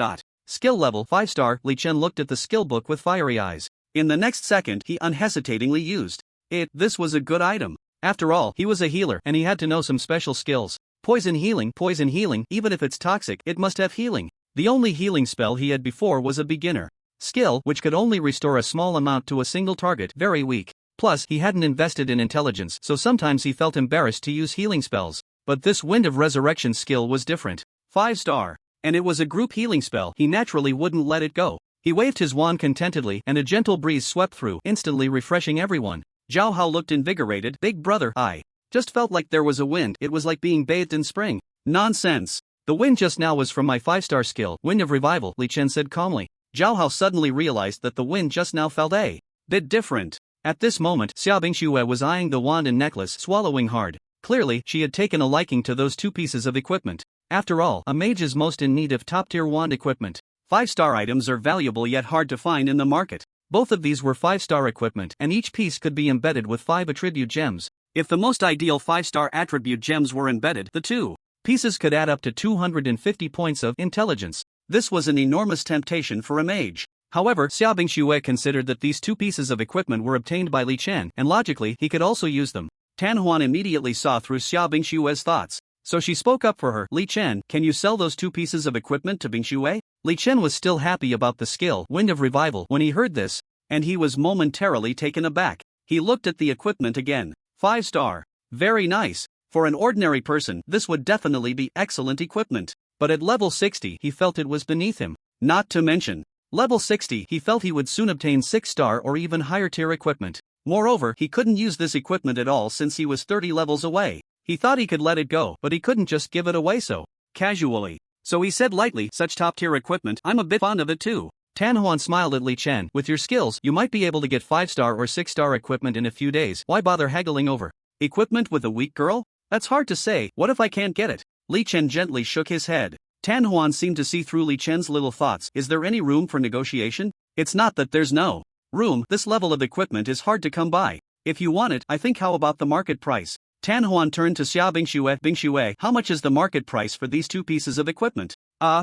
Skill level 5-star. Li Chen looked at the skill book with fiery eyes. In the next second, he unhesitatingly used it. This was a good item. After all, he was a healer, and he had to know some special skills. Poison healing, even if it's toxic, it must have healing. The only healing spell he had before was a beginner skill, which could only restore a small amount to a single target, very weak. Plus, he hadn't invested in intelligence, so sometimes he felt embarrassed to use healing spells. But this Wind of Resurrection skill was different. 5-star. And it was a group healing spell. He naturally wouldn't let it go. He waved his wand contentedly, and a gentle breeze swept through, instantly refreshing everyone. Zhao Hao looked invigorated. "Big brother, I just felt like there was a wind. It was like being bathed in spring." "Nonsense. The wind just now was from my 5-star skill, Wind of Revival," Li Chen said calmly. Zhao Hao suddenly realized that the wind just now felt a bit different. At this moment, Xia Bingxue was eyeing the wand and necklace, swallowing hard. Clearly, she had taken a liking to those 2 pieces of equipment. After all, a mage is most in need of top-tier wand equipment. 5-star items are valuable yet hard to find in the market. Both of these were 5-star equipment, and each piece could be embedded with 5 attribute gems. If the most ideal 5-star attribute gems were embedded, the 2 pieces could add up to 250 points of intelligence. This was an enormous temptation for a mage. However, Xia Bingxue considered that these 2 pieces of equipment were obtained by Li Chen, and logically, he could also use them. Tan Huan immediately saw through Xia Bingxue's thoughts. So she spoke up for her. "Li Chen, can you sell those 2 pieces of equipment to Bingxue?" Li Chen was still happy about the skill, Wind of Revival, when he heard this, and he was momentarily taken aback. He looked at the equipment again. 5-star. Very nice. For an ordinary person, this would definitely be excellent equipment. But at level 60, he felt it was beneath him. Not to mention, level 60, he felt he would soon obtain 6-star or even higher tier equipment. Moreover, he couldn't use this equipment at all since he was 30 levels away. He thought he could let it go, but he couldn't just give it away so casually. So he said lightly, "Such top-tier equipment, I'm a bit fond of it too." Tan Huan smiled at Li Chen. "With your skills, you might be able to get 5-star or 6-star equipment in a few days. Why bother haggling over equipment with a weak girl?" That's hard to say, what if I can't get it? Li Chen gently shook his head. Tan Huan seemed to see through Li Chen's little thoughts. Is there any room for negotiation? It's not that there's no room, this level of equipment is hard to come by. If you want it, I think how about the market price? Tan Huan turned to Xia Bingxue. Bingxue, how much is the market price for these two pieces of equipment?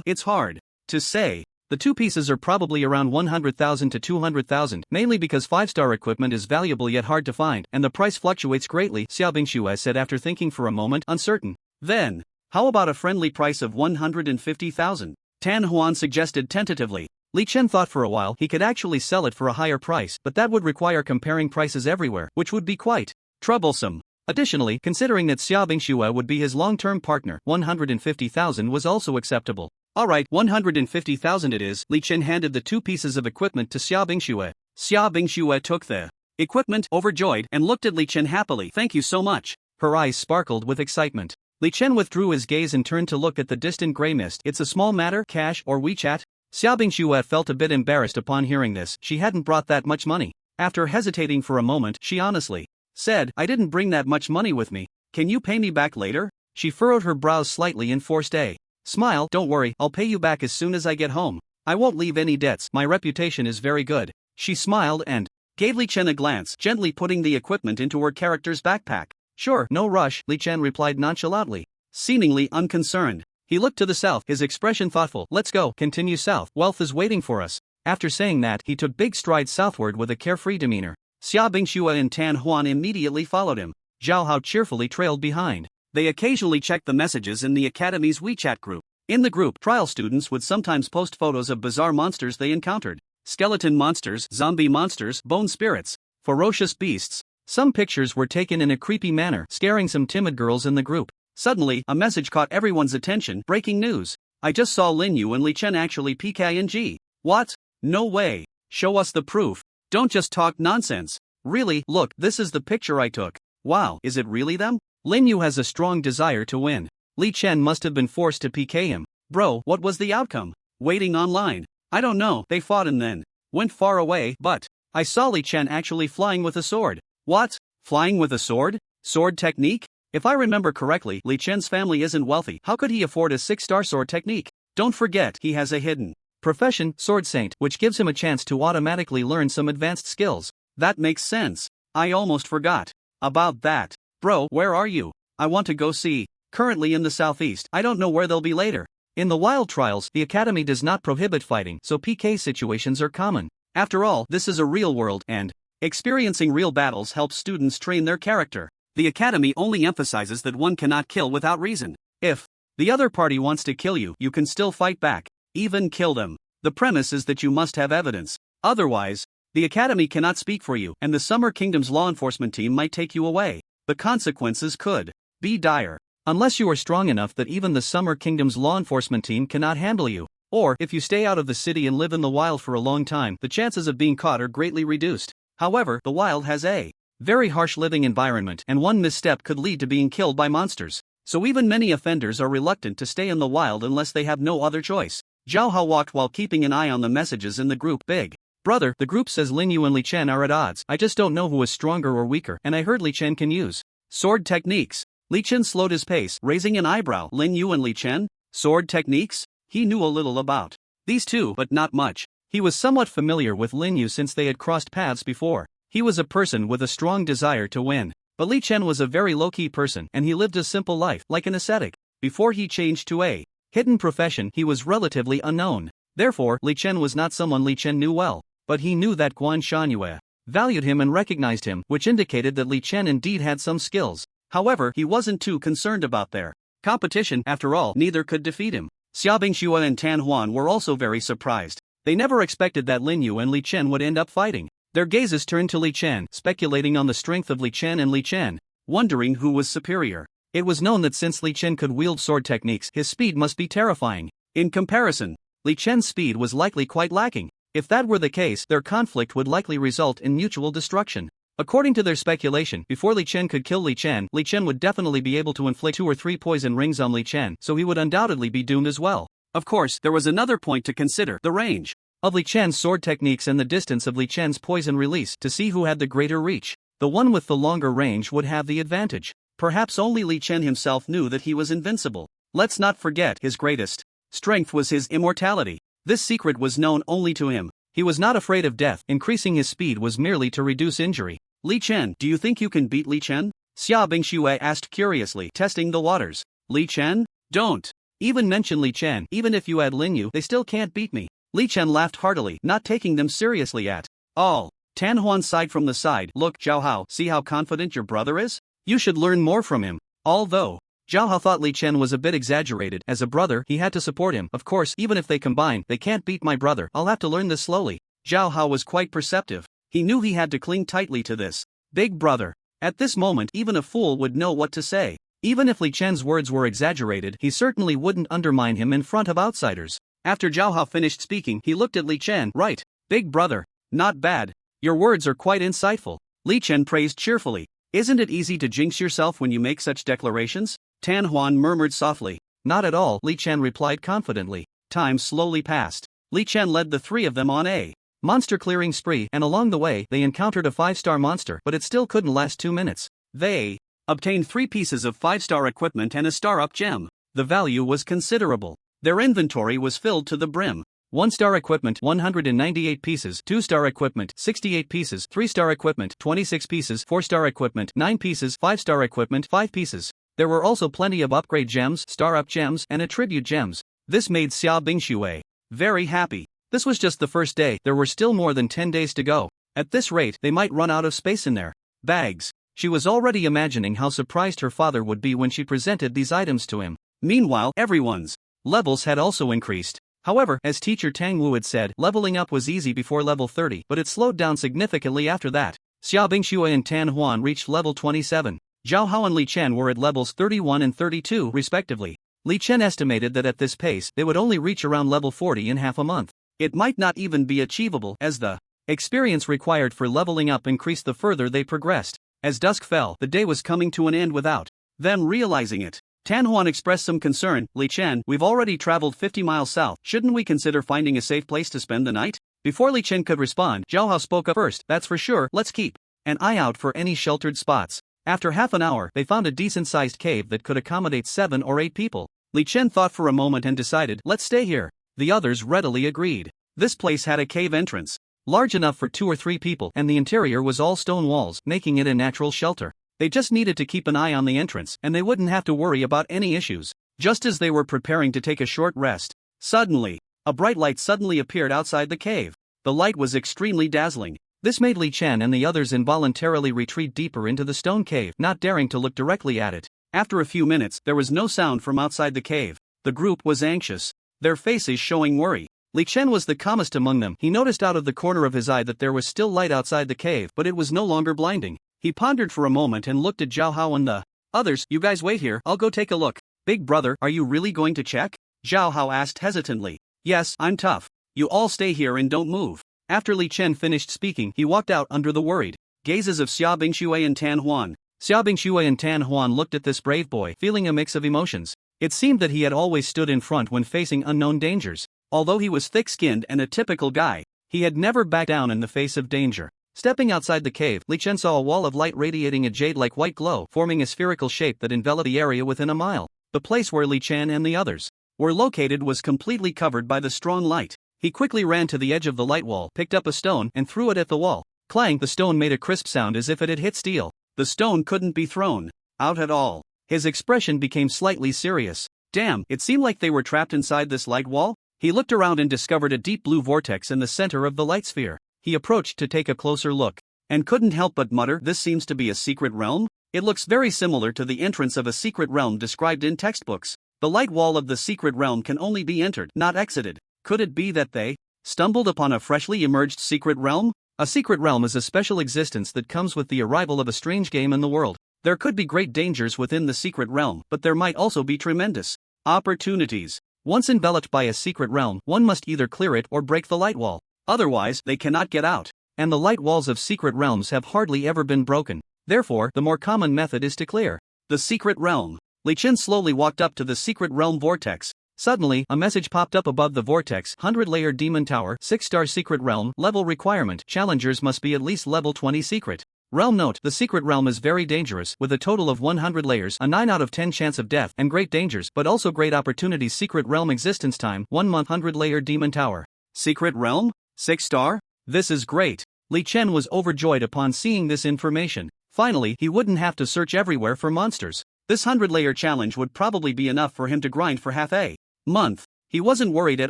It's hard to say. The two pieces are probably around 100,000 to 200,000, mainly because 5-star equipment is valuable yet hard to find, and the price fluctuates greatly, Xia Bingxue said after thinking for a moment, uncertain. Then, how about a friendly price of 150,000? Tan Huan suggested tentatively. Li Chen thought for a while he could actually sell it for a higher price, but that would require comparing prices everywhere, which would be quite troublesome. Additionally, considering that Xia Bingxue would be his long-term partner, 150,000 was also acceptable. Alright, 150,000 it is. Li Chen handed the two pieces of equipment to Xia Bingxue. Xia Bingxue took the equipment, overjoyed, and looked at Li Chen happily. Thank you so much. Her eyes sparkled with excitement. Li Chen withdrew his gaze and turned to look at the distant gray mist. It's a small matter, cash or WeChat? Xia Bingxue felt a bit embarrassed upon hearing this. She hadn't brought that much money. After hesitating for a moment, she honestly said, I didn't bring that much money with me. Can you pay me back later? She furrowed her brows slightly and forced a smile. Don't worry, I'll pay you back as soon as I get home. I won't leave any debts, my reputation is very good. She smiled and gave Li Chen a glance, gently putting the equipment into her character's backpack. Sure, no rush, Li Chen replied nonchalantly, seemingly unconcerned. He looked to the south, his expression thoughtful. Let's go, continue south, wealth is waiting for us. After saying that, he took big strides southward with a carefree demeanor. Xia Bingxue and Tan Huan immediately followed him. Zhao Hao cheerfully trailed behind. They occasionally checked the messages in the Academy's WeChat group. In the group, trial students would sometimes post photos of bizarre monsters they encountered. Skeleton monsters, zombie monsters, bone spirits, ferocious beasts. Some pictures were taken in a creepy manner, scaring some timid girls in the group. Suddenly, a message caught everyone's attention. Breaking news. I just saw Lin Yu and Li Chen actually PKNG. What? No way. Show us the proof. Don't just talk nonsense. Really, look, this is the picture I took. Wow, is it really them? Lin Yu has a strong desire to win. Li Chen must have been forced to PK him. Bro, what was the outcome? Waiting online. I don't know, they fought and then went far away, but I saw Li Chen actually flying with a sword. What? Flying with a sword? Sword technique? If I remember correctly, Li Chen's family isn't wealthy. How could he afford a 6-star sword technique? Don't forget, he has a hidden profession, Sword Saint, which gives him a chance to automatically learn some advanced skills. That makes sense. I almost forgot about that. Bro, where are you? I want to go see. Currently in the southeast, I don't know where they'll be later. In the wild trials, the academy does not prohibit fighting, so PK situations are common. After all, this is a real world, and experiencing real battles helps students train their character. The academy only emphasizes that one cannot kill without reason. If the other party wants to kill you, you can still fight back. Even kill them. The premise is that you must have evidence. Otherwise, the academy cannot speak for you, and the Summer Kingdom's law enforcement team might take you away. The consequences could be dire. Unless you are strong enough that even the Summer Kingdom's law enforcement team cannot handle you. Or, if you stay out of the city and live in the wild for a long time, the chances of being caught are greatly reduced. However, the wild has a very harsh living environment, and one misstep could lead to being killed by monsters. So even many offenders are reluctant to stay in the wild unless they have no other choice. Zhao Hao walked while keeping an eye on the messages in the group. Big brother, the group says Lin Yu and Li Chen are at odds. I just don't know who is stronger or weaker, and I heard Li Chen can use sword techniques. Li Chen slowed his pace, raising an eyebrow. Lin Yu and Li Chen? Sword techniques? He knew a little about these two, but not much. He was somewhat familiar with Lin Yu since they had crossed paths before. He was a person with a strong desire to win. But Li Chen was a very low-key person, and he lived a simple life, like an ascetic. Before he changed to a hidden profession, he was relatively unknown. Therefore, Li Chen was not someone Li Chen knew well. But he knew that Guan Shangyue valued him and recognized him, which indicated that Li Chen indeed had some skills. However, he wasn't too concerned about their competition. After all, neither could defeat him. Xia Bingxue and Tan Huan were also very surprised. They never expected that Lin Yu and Li Chen would end up fighting. Their gazes turned to Li Chen, speculating on the strength of Li Chen and Li Chen, wondering who was superior. It was known that since Li Chen could wield sword techniques, his speed must be terrifying. In comparison, Li Chen's speed was likely quite lacking. If that were the case, their conflict would likely result in mutual destruction. According to their speculation, before Li Chen could kill Li Chen would definitely be able to inflict 2 or 3 poison rings on Li Chen, so he would undoubtedly be doomed as well. Of course, there was another point to consider: the range of Li Chen's sword techniques and the distance of Li Chen's poison release to see who had the greater reach. The one with the longer range would have the advantage. Perhaps only Li Chen himself knew that he was invincible. Let's not forget his greatest strength was his immortality. This secret was known only to him. He was not afraid of death. Increasing his speed was merely to reduce injury. Li Chen, do you think you can beat Li Chen? Xia Bingxue asked curiously, testing the waters. Li Chen? Don't even mention Li Chen. Even if you add Lin Yu, they still can't beat me. Li Chen laughed heartily, not taking them seriously at all. Tan Huan sighed from the side. Look, Zhao Hao, see how confident your brother is? You should learn more from him. Although Zhao Hao thought Li Chen was a bit exaggerated. As a brother, he had to support him. Of course, even if they combine, they can't beat my brother. I'll have to learn this slowly. Zhao Hao was quite perceptive. He knew he had to cling tightly to this big brother. At this moment, even a fool would know what to say. Even if Li Chen's words were exaggerated, he certainly wouldn't undermine him in front of outsiders. After Zhao Hao finished speaking, he looked at Li Chen. Right, big brother. Not bad. Your words are quite insightful. Li Chen praised cheerfully. Isn't it easy to jinx yourself when you make such declarations? Tan Huan murmured softly. Not at all, Li Chen replied confidently. Time slowly passed. Li Chen led the three of them on a monster clearing spree, and along the way, they encountered a 5-star monster, but it still couldn't last 2 minutes. They obtained 3 pieces of 5-star equipment and a star-up gem. The value was considerable. Their inventory was filled to the brim. 1-star equipment 198 pieces, 2-star equipment 68 pieces, 3-star equipment 26 pieces, 4-star equipment 9 pieces, 5-star equipment 5 pieces. There were also plenty of upgrade gems, star-up gems, and attribute gems. This made Xia Bingxue very happy. This was just the first day. There were still more than 10 days to go. At this rate, they might run out of space in their bags. She was already imagining how surprised her father would be when she presented these items to him. Meanwhile, everyone's levels had also increased. However, as teacher Tang Wu had said, leveling up was easy before level 30, but it slowed down significantly after that. Xia Bingxue and Tan Huan reached level 27. Zhao Hao and Li Chen were at levels 31 and 32, respectively. Li Chen estimated that at this pace, they would only reach around level 40 in half a month. It might not even be achievable, as the experience required for leveling up increased the further they progressed. As dusk fell, the day was coming to an end without them realizing it. Tan Huan expressed some concern. Li Chen, we've already traveled 50 miles south. Shouldn't we consider finding a safe place to spend the night? Before Li Chen could respond, Zhao Hao spoke up first. That's for sure. Let's keep an eye out for any sheltered spots. After half an hour, they found a decent-sized cave that could accommodate 7 or 8 people. Li Chen thought for a moment and decided, let's stay here. The others readily agreed. This place had a cave entrance, large enough for 2 or 3 people, and the interior was all stone walls, making it a natural shelter. They just needed to keep an eye on the entrance, and they wouldn't have to worry about any issues. Just as they were preparing to take a short rest, suddenly, a bright light suddenly appeared outside the cave. The light was extremely dazzling. This made Li Chen and the others involuntarily retreat deeper into the stone cave, not daring to look directly at it. After a few minutes, there was no sound from outside the cave. The group was anxious, their faces showing worry. Li Chen was the calmest among them. He noticed out of the corner of his eye that there was still light outside the cave, but it was no longer blinding. He pondered for a moment and looked at Zhao Hao and the others. You guys wait here, I'll go take a look. Big brother, are you really going to check? Zhao Hao asked hesitantly. Yes, I'm tough. You all stay here and don't move. After Li Chen finished speaking, he walked out under the worried gazes of Xia Bingxue and Tan Huan. Xia Bingxue and Tan Huan looked at this brave boy, feeling a mix of emotions. It seemed that he had always stood in front when facing unknown dangers. Although he was thick-skinned and a typical guy, he had never backed down in the face of danger. Stepping outside the cave, Li Chen saw a wall of light radiating a jade-like white glow, forming a spherical shape that enveloped the area within a mile. The place where Li Chen and the others were located was completely covered by the strong light. He quickly ran to the edge of the light wall, picked up a stone, and threw it at the wall. Clang! The stone made a crisp sound as if it had hit steel. The stone couldn't be thrown out at all. His expression became slightly serious. Damn, it seemed like they were trapped inside this light wall. He looked around and discovered a deep blue vortex in the center of the light sphere. He approached to take a closer look, and couldn't help but mutter, this seems to be a secret realm? It looks very similar to the entrance of a secret realm described in textbooks. The light wall of the secret realm can only be entered, not exited. Could it be that they stumbled upon a freshly emerged secret realm? A secret realm is a special existence that comes with the arrival of a strange game in the world. There could be great dangers within the secret realm, but there might also be tremendous opportunities. Once enveloped by a secret realm, one must either clear it or break the light wall. Otherwise, they cannot get out. And the light walls of secret realms have hardly ever been broken. Therefore, the more common method is to clear the secret realm. Li Chen slowly walked up to the secret realm vortex. Suddenly, a message popped up above the vortex. 100-layer demon tower, 6-star secret realm, level requirement. Challengers must be at least level 20 secret. Realm note: the secret realm is very dangerous, with a total of 100 layers, a 9 out of 10 chance of death, and great dangers, but also great opportunities. Secret realm existence time: 1 month. 100-layer demon tower. Secret realm? 6-star? This is great. Li Chen was overjoyed upon seeing this information. Finally, he wouldn't have to search everywhere for monsters. This 100-layer challenge would probably be enough for him to grind for half a month. He wasn't worried at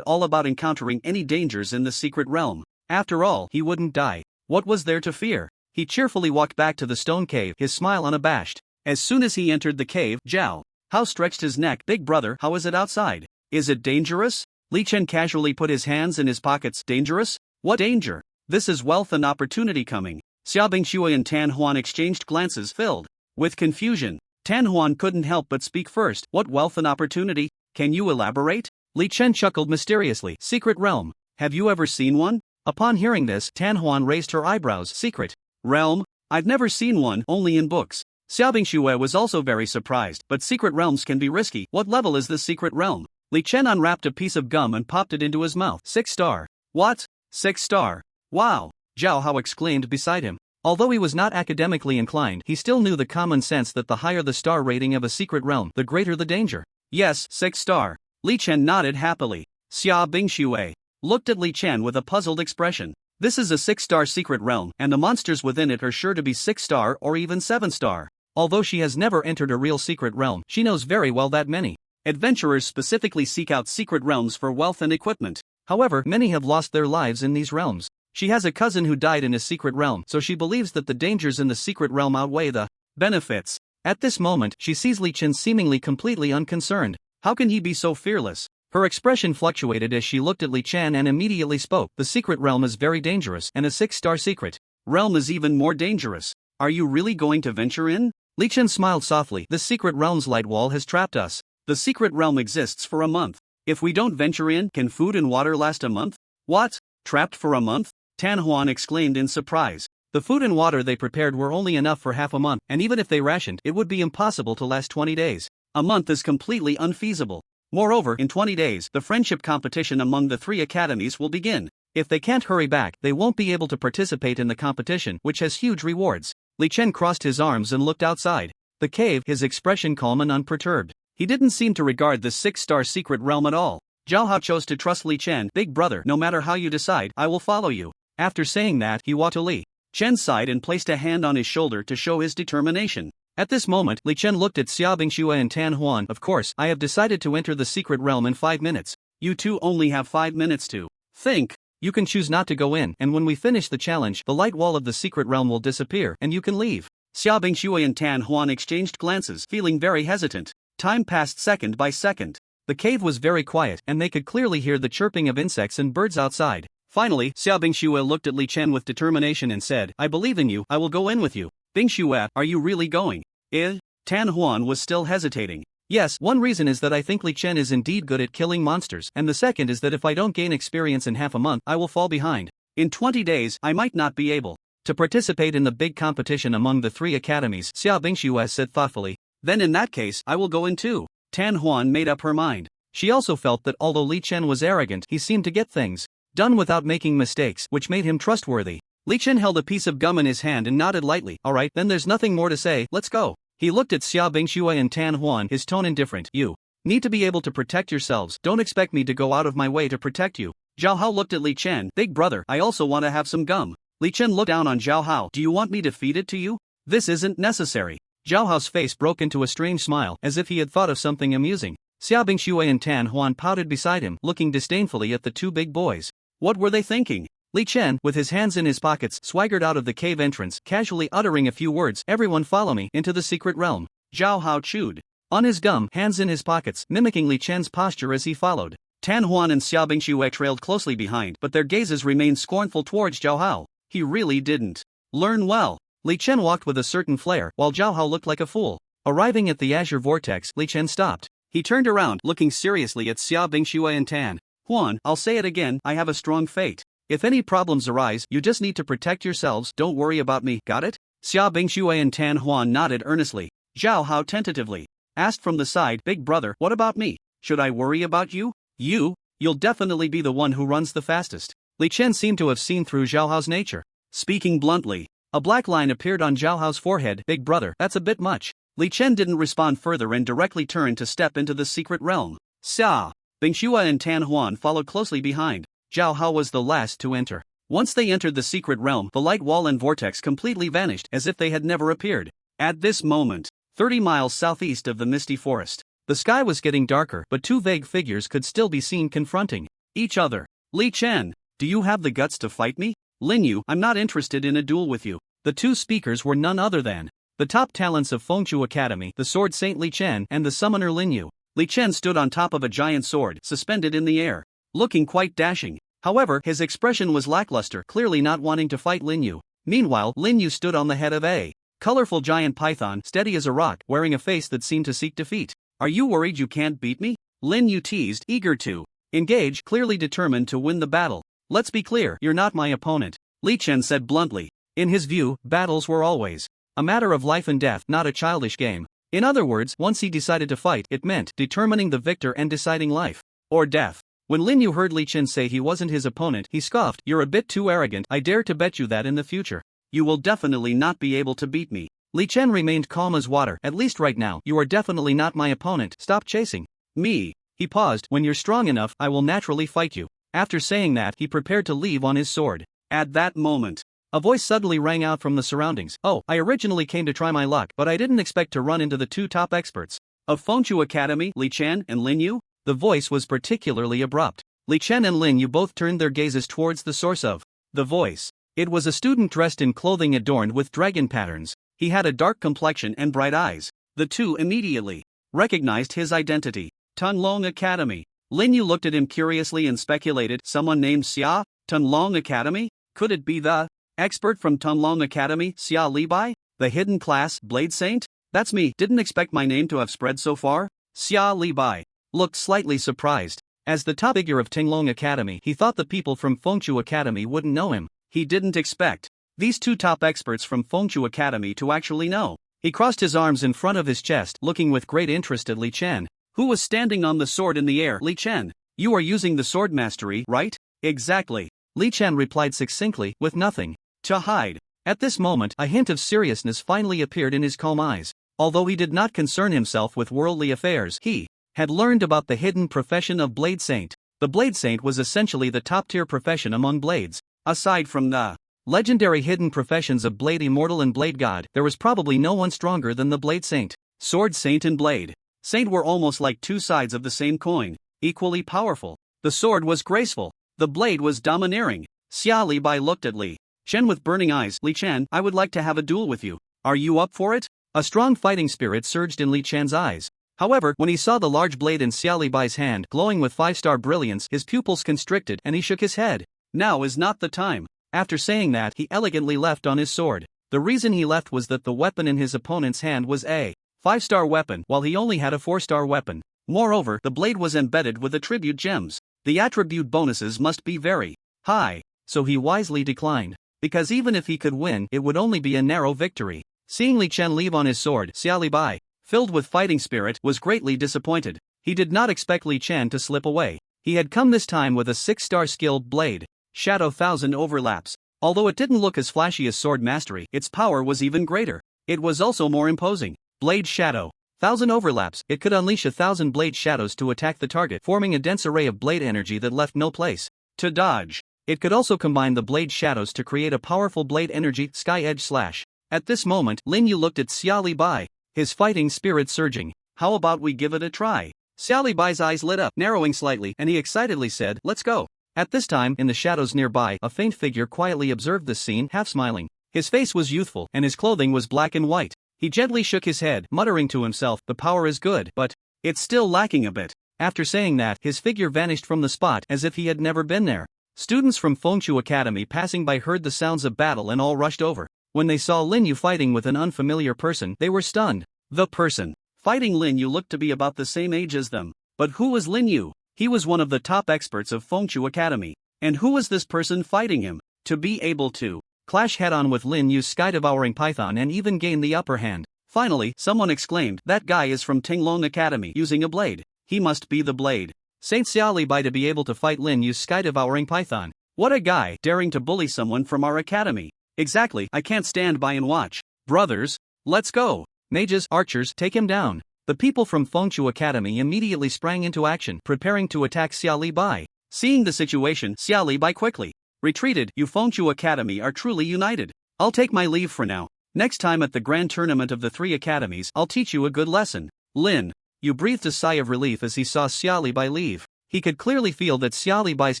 all about encountering any dangers in the secret realm. After all, he wouldn't die. What was there to fear? He cheerfully walked back to the stone cave, his smile unabashed. As soon as he entered the cave, Zhao Hao stretched his neck. Big brother, how is it outside? Is it dangerous? Li Chen casually put his hands in his pockets. Dangerous? What danger? This is wealth and opportunity coming. Xiaobing Shui and Tan Huan exchanged glances filled with confusion. Tan Huan couldn't help but speak first. What wealth and opportunity? Can you elaborate? Li Chen chuckled mysteriously. Secret realm. Have you ever seen one? Upon hearing this, Tan Huan raised her eyebrows. Secret realm? I've never seen one, only in books. Xiaobing Shui was also very surprised, but secret realms can be risky. What level is this secret realm? Li Chen unwrapped a piece of gum and popped it into his mouth. 6-star. What? 6-star. Wow! Zhao Hao exclaimed beside him. Although he was not academically inclined, he still knew the common sense that the higher the star rating of a secret realm, the greater the danger. Yes, 6-star. Li Chen nodded happily. Xia Bingshui looked at Li Chen with a puzzled expression. This is a 6-star secret realm, and the monsters within it are sure to be 6-star or even 7-star. Although she has never entered a real secret realm, she knows very well that many adventurers specifically seek out secret realms for wealth and equipment. However, many have lost their lives in these realms. She has a cousin who died in a secret realm, so she believes that the dangers in the secret realm outweigh the benefits. At this moment, she sees Li Chen seemingly completely unconcerned. How can he be so fearless? Her expression fluctuated as she looked at Li Chen and immediately spoke. The secret realm is very dangerous, and a 6-star secret realm is even more dangerous. Are you really going to venture in? Li Chen smiled softly. This secret realm's light wall has trapped us. The secret realm exists for a month. If we don't venture in, can food and water last a month? What? Trapped for a month? Tan Huan exclaimed in surprise. The food and water they prepared were only enough for half a month, and even if they rationed, it would be impossible to last 20 days. A month is completely unfeasible. Moreover, in 20 days, the friendship competition among the 3 academies will begin. If they can't hurry back, they won't be able to participate in the competition, which has huge rewards. Li Chen crossed his arms and looked outside the cave, his expression calm and unperturbed. He didn't seem to regard the 6-star secret realm at all. Zhao Hao chose to trust Li Chen. Big brother, no matter how you decide, I will follow you. After saying that, he walked to Li Chen's side and placed a hand on his shoulder to show his determination. At this moment, Li Chen looked at Xiaobing Shui and Tan Huan. Of course, I have decided to enter the secret realm in 5 minutes. You two only have 5 minutes to think. You can choose not to go in, and when we finish the challenge, the light wall of the secret realm will disappear, and you can leave. Xiaobing Shui and Tan Huan exchanged glances, feeling very hesitant. Time passed second by second. The cave was very quiet, and they could clearly hear the chirping of insects and birds outside. Finally, Xiaobing Shui looked at Li Chen with determination and said, I believe in you, I will go in with you. Bing Shui, are you really going? Tan Huan was still hesitating. Yes, one reason is that I think Li Chen is indeed good at killing monsters, and the second is that if I don't gain experience in half a month, I will fall behind. In 20 days, I might not be able to participate in the big competition among the 3 academies, Xiaobing Shui said thoughtfully. Then in that case, I will go in too. Tan Huan made up her mind. She also felt that although Li Chen was arrogant, he seemed to get things done without making mistakes, which made him trustworthy. Li Chen held a piece of gum in his hand and nodded lightly. Alright, then there's nothing more to say, let's go. He looked at Xiaobing Shui and Tan Huan, his tone indifferent. You need to be able to protect yourselves, don't expect me to go out of my way to protect you. Zhao Hao looked at Li Chen. Big brother, I also want to have some gum. Li Chen looked down on Zhao Hao. Do you want me to feed it to you? This isn't necessary. Zhao Hao's face broke into a strange smile, as if he had thought of something amusing. Xiaobing Shui and Tan Huan pouted beside him, looking disdainfully at the 2 big boys. What were they thinking? Li Chen, with his hands in his pockets, swaggered out of the cave entrance, casually uttering a few words. Everyone follow me, into the secret realm. Zhao Hao chewed on his gum, hands in his pockets, mimicking Li Chen's posture as he followed. Tan Huan and Xiaobing Shui trailed closely behind, but their gazes remained scornful towards Zhao Hao. He really didn't learn well. Li Chen walked with a certain flair, while Zhao Hao looked like a fool. Arriving at the azure vortex, Li Chen stopped. He turned around, looking seriously at Xiaobing Shui and Tan Huan. I'll say it again, I have a strong fate. If any problems arise, you just need to protect yourselves, don't worry about me, got it? Xiaobing Shui and Tan Huan nodded earnestly. Zhao Hao tentatively asked from the side, Big brother, what about me? Should I worry about you? You'll definitely be the one who runs the fastest. Li Chen seemed to have seen through Zhao Hao's nature. Speaking bluntly, A black line appeared on Zhao Hao's forehead. Big brother, that's a bit much. Li Chen didn't respond further and directly turned to step into the secret realm. Xia. Bing Xue and Tan Huan followed closely behind. Zhao Hao was the last to enter. Once they entered the secret realm, the light wall and vortex completely vanished as if they had never appeared. At this moment, 30 miles southeast of the misty forest, the sky was getting darker, but two vague figures could still be seen confronting each other. Li Chen, do you have the guts to fight me? Lin Yu, I'm not interested in a duel with you. The two speakers were none other than the top talents of Fengshu Academy, the sword saint Li Chen and the summoner Lin Yu. Li Chen stood on top of a giant sword, suspended in the air, looking quite dashing. However, his expression was lackluster, clearly not wanting to fight Lin Yu. Meanwhile, Lin Yu stood on the head of a colorful giant python, steady as a rock, wearing a face that seemed to seek defeat. Are you worried you can't beat me? Lin Yu teased, eager to engage, clearly determined to win the battle. Let's be clear, you're not my opponent, Li Chen said bluntly. In his view, battles were always a matter of life and death, not a childish game. In other words, once he decided to fight, it meant determining the victor and deciding life or death. When Lin Yu heard Li Chen say he wasn't his opponent, he scoffed. You're a bit too arrogant. I dare to bet you that in the future, you will definitely not be able to beat me. Li Chen remained calm as water. At least right now, you are definitely not my opponent. Stop chasing me. He paused. When you're strong enough, I will naturally fight you. After saying that, he prepared to leave on his sword. At that moment, a voice suddenly rang out from the surroundings. Oh, I originally came to try my luck, but I didn't expect to run into the two top experts of Fengshu Academy, Li Chen and Lin Yu. The voice was particularly abrupt. Li Chen and Lin Yu both turned their gazes towards the source of the voice. It was a student dressed in clothing adorned with dragon patterns. He had a dark complexion and bright eyes. The two immediately recognized his identity. Tunlong Academy. Lin Yu looked at him curiously and speculated. Someone named Xia? Tunlong Academy? Could it be the expert from Tunlong Academy, Xia Libai? The hidden class, Blade Saint? That's me. Didn't expect my name to have spread so far. Xia Libai looked slightly surprised. As the top figure of Tinglong Academy, he thought the people from Fengshu Academy wouldn't know him. He didn't expect these two top experts from Fengshu Academy to actually know. He crossed his arms in front of his chest, looking with great interest at Li Chen, who was standing on the sword in the air. Li Chen, you are using the sword mastery, right? Exactly. Li Chen replied succinctly, with nothing to hide. At this moment, a hint of seriousness finally appeared in his calm eyes. Although he did not concern himself with worldly affairs, he had learned about the hidden profession of Blade Saint. The Blade Saint was essentially the top-tier profession among blades. Aside from the legendary hidden professions of Blade Immortal and Blade God, there was probably no one stronger than the Blade Saint. Sword Saint and Blade Saint were almost like two sides of the same coin, equally powerful. The sword was graceful. The blade was domineering. Xia Libai looked at Li Chen with burning eyes. Li Chen, I would like to have a duel with you. Are you up for it? A strong fighting spirit surged in Li Chen's eyes. However, when he saw the large blade in Xia Libai's hand glowing with 5-star brilliance, his pupils constricted and he shook his head. Now is not the time. After saying that, he elegantly left on his sword. The reason he left was that the weapon in his opponent's hand was a 5-star weapon, while he only had a 4-star weapon. Moreover, the blade was embedded with attribute gems. The attribute bonuses must be very high, so he wisely declined. Because even if he could win, it would only be a narrow victory. Seeing Li Chen leave on his sword, Xia Libai, filled with fighting spirit, was greatly disappointed. He did not expect Li Chen to slip away. He had come this time with a 6-star skilled blade, Shadow 1000 overlaps. Although it didn't look as flashy as sword mastery, its power was even greater. It was also more imposing. Blade Shadow 1000 overlaps. It could unleash 1,000 blade shadows to attack the target, forming a dense array of blade energy that left no place to dodge. It could also combine the blade shadows to create a powerful blade energy Sky Edge Slash. At this moment, Lin Yu looked at Xia Libai, his fighting spirit surging. How about we give it a try? Xia Libai's eyes lit up, narrowing slightly, and he excitedly said, let's go. At this time, in the shadows nearby, a faint figure quietly observed this scene, half smiling. His face was youthful, and his clothing was black and white. He gently shook his head, muttering to himself, the power is good, but it's still lacking a bit. After saying that, his figure vanished from the spot as if he had never been there. Students from Fengshu Academy passing by heard the sounds of battle and all rushed over. When they saw Lin Yu fighting with an unfamiliar person, they were stunned. The person fighting Lin Yu looked to be about the same age as them. But who was Lin Yu? He was one of the top experts of Fengshu Academy. And who was this person fighting him? To be able to clash head-on with Lin Yu's sky-devouring python and even gain the upper hand. Finally, someone exclaimed, that guy is from Tinglong Academy using a blade. He must be the Blade Saint Xia Libai to be able to fight Lin Yu's sky-devouring python. What a guy, daring to bully someone from our academy. Exactly, I can't stand by and watch. Brothers, let's go. Mages, archers, take him down. The people from Fengshu Academy immediately sprang into action, preparing to attack Xia Li Bai. Seeing the situation, Xia Li Bai quickly retreated. You Fengshu Academy are truly united. I'll take my leave for now. Next time at the grand tournament of the 3 academies, I'll teach you a good lesson. Lin Yu breathed a sigh of relief as he saw Xia Li Bai leave. He could clearly feel that Xia Li Bai's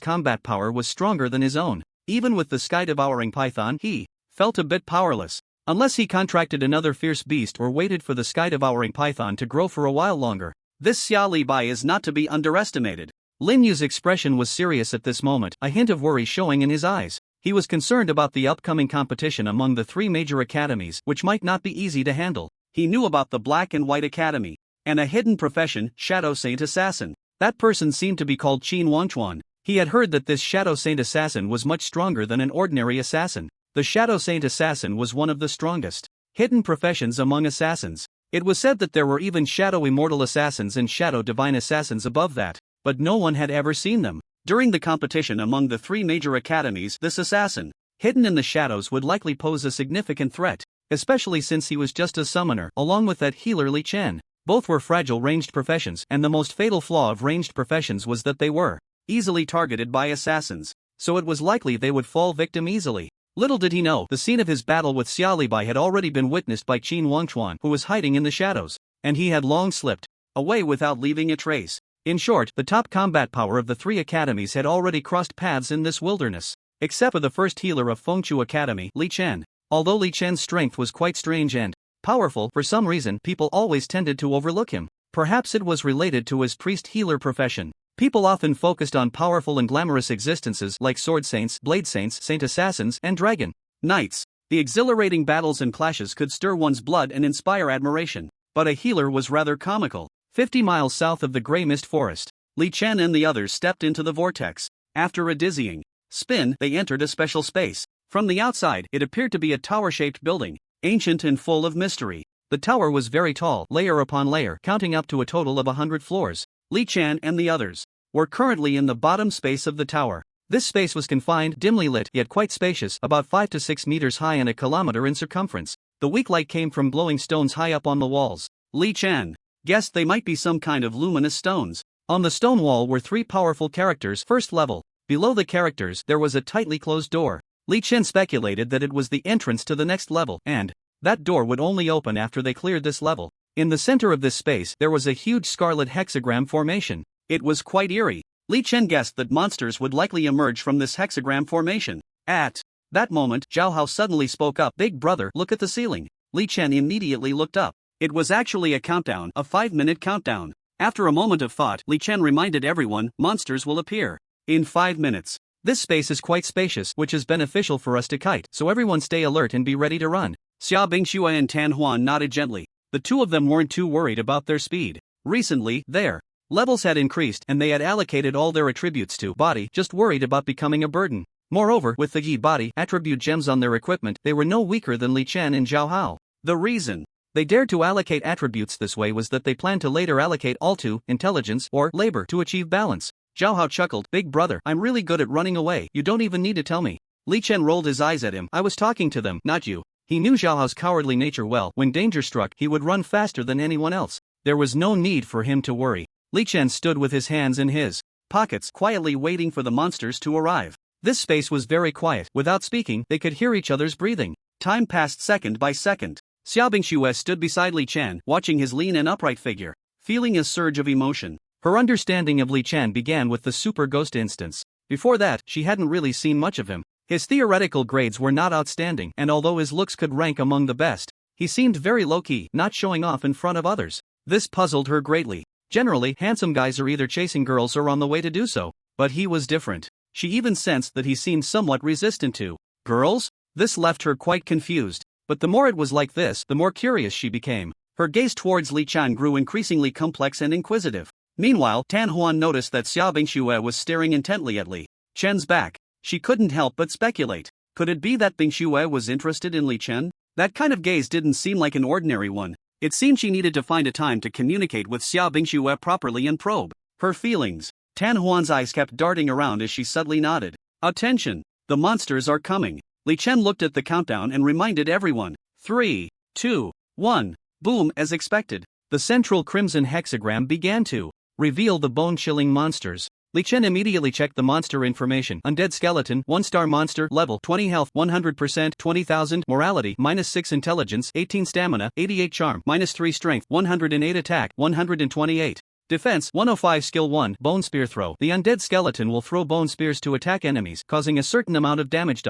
combat power was stronger than his own. Even with the sky-devouring python, he felt a bit powerless. Unless he contracted another fierce beast or waited for the sky-devouring python to grow for a while longer. This Xia Li Bai is not to be underestimated. Lin Yu's expression was serious at this moment, a hint of worry showing in his eyes. He was concerned about the upcoming competition among the 3 major academies, which might not be easy to handle. He knew about the Black and White Academy and a hidden profession, Shadow Saint Assassin. That person seemed to be called Qin Wangchuan. He had heard that this Shadow Saint Assassin was much stronger than an ordinary assassin. The Shadow Saint Assassin was one of the strongest hidden professions among assassins. It was said that there were even Shadow Immortal Assassins and Shadow Divine Assassins above that, but no one had ever seen them. During the competition among the 3 major academies, this assassin, hidden in the shadows, would likely pose a significant threat, especially since he was just a summoner, along with that healer Li Chen. Both were fragile ranged professions, and the most fatal flaw of ranged professions was that they were easily targeted by assassins, so it was likely they would fall victim easily. Little did he know, the scene of his battle with Xia Li Bai had already been witnessed by Qin Wangchuan, who was hiding in the shadows, and he had long slipped away without leaving a trace. In short, the top combat power of the 3 academies had already crossed paths in this wilderness, except for the first healer of Fengshu Academy, Li Chen. Although Li Chen's strength was quite strange and powerful, for some reason people always tended to overlook him. Perhaps it was related to his priest-healer profession. People often focused on powerful and glamorous existences like sword saints, blade saints, saint assassins, and dragon knights. The exhilarating battles and clashes could stir one's blood and inspire admiration. But a healer was rather comical. 50 miles south of the Grey Mist Forest, Li Chen and the others stepped into the vortex. After a dizzying spin, they entered a special space. From the outside, it appeared to be a tower-shaped building, ancient and full of mystery. The tower was very tall, layer upon layer, counting up to a total of 100 floors. Li Chen and the others were currently in the bottom space of the tower. This space was confined, dimly lit, yet quite spacious, about 5 to 6 meters high and a kilometer in circumference. The weak light came from glowing stones high up on the walls. Li Chen guessed they might be some kind of luminous stones. On the stone wall were 3 powerful characters, first level. Below the characters, there was a tightly closed door. Li Chen speculated that it was the entrance to the next level, and that door would only open after they cleared this level. In the center of this space, there was a huge scarlet hexagram formation. It was quite eerie. Li Chen guessed that monsters would likely emerge from this hexagram formation. At that moment, Zhao Hao suddenly spoke up. "Big brother, look at the ceiling." Li Chen immediately looked up. It was actually a countdown, a 5-minute countdown. After a moment of thought, Li Chen reminded everyone, monsters will appear in 5 minutes. This space is quite spacious, which is beneficial for us to kite, so everyone stay alert and be ready to run. Xia Bingxue and Tan Huan nodded gently. The two of them weren't too worried about their speed. Recently, their levels had increased and they had allocated all their attributes to body, just worried about becoming a burden. Moreover, with the Yi body attribute gems on their equipment, they were no weaker than Li Chen and Zhao Hao. The reason they dared to allocate attributes this way was that they planned to later allocate all to intelligence or labor to achieve balance. Zhao Hao chuckled. "Big brother, I'm really good at running away, you don't even need to tell me." Li Chen rolled his eyes at him. "I was talking to them, not you." He knew Zhao Hao's cowardly nature well. When danger struck, he would run faster than anyone else. There was no need for him to worry. Li Chen stood with his hands in his pockets, quietly waiting for the monsters to arrive. This space was very quiet. Without speaking, they could hear each other's breathing. Time passed second by second. Xia Bingxue stood beside Li Chen, watching his lean and upright figure, feeling a surge of emotion. Her understanding of Li Chen began with the Super Ghost instance. Before that, she hadn't really seen much of him. His theoretical grades were not outstanding, and although his looks could rank among the best, he seemed very low-key, not showing off in front of others. This puzzled her greatly. Generally, handsome guys are either chasing girls or on the way to do so, but he was different. She even sensed that he seemed somewhat resistant to girls. This left her quite confused, but the more it was like this, the more curious she became. Her gaze towards Li Chen grew increasingly complex and inquisitive. Meanwhile, Tan Huan noticed that Xia Bingxue was staring intently at Li Chen's back. She couldn't help but speculate. Could it be that Bingxue was interested in Li Chen? That kind of gaze didn't seem like an ordinary one. It seemed she needed to find a time to communicate with Xia Bingxue properly and probe her feelings. Tan Huan's eyes kept darting around as she subtly nodded. "Attention! The monsters are coming." Li Chen looked at the countdown and reminded everyone. 3, 2, 1. Boom, as expected. The central crimson hexagram began to reveal the bone-chilling monsters. Li Chen immediately checked the monster information. Undead skeleton, 1-star monster, level 20 health, 100%, 20,000 morality, -6 intelligence, 18 stamina, 88 charm, -3 strength, 108 attack, 128 defense, 105 skill 1, bone spear throw. The undead skeleton will throw bone spears to attack enemies, causing a certain amount of damage.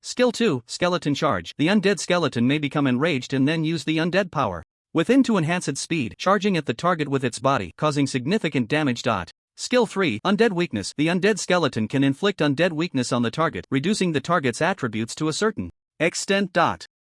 Skill 2, skeleton charge. The undead skeleton may become enraged and then use the undead power within to enhance its speed, charging at the target with its body, causing significant damage. Skill 3, undead weakness. The undead skeleton can inflict undead weakness on the target, reducing the target's attributes to a certain extent.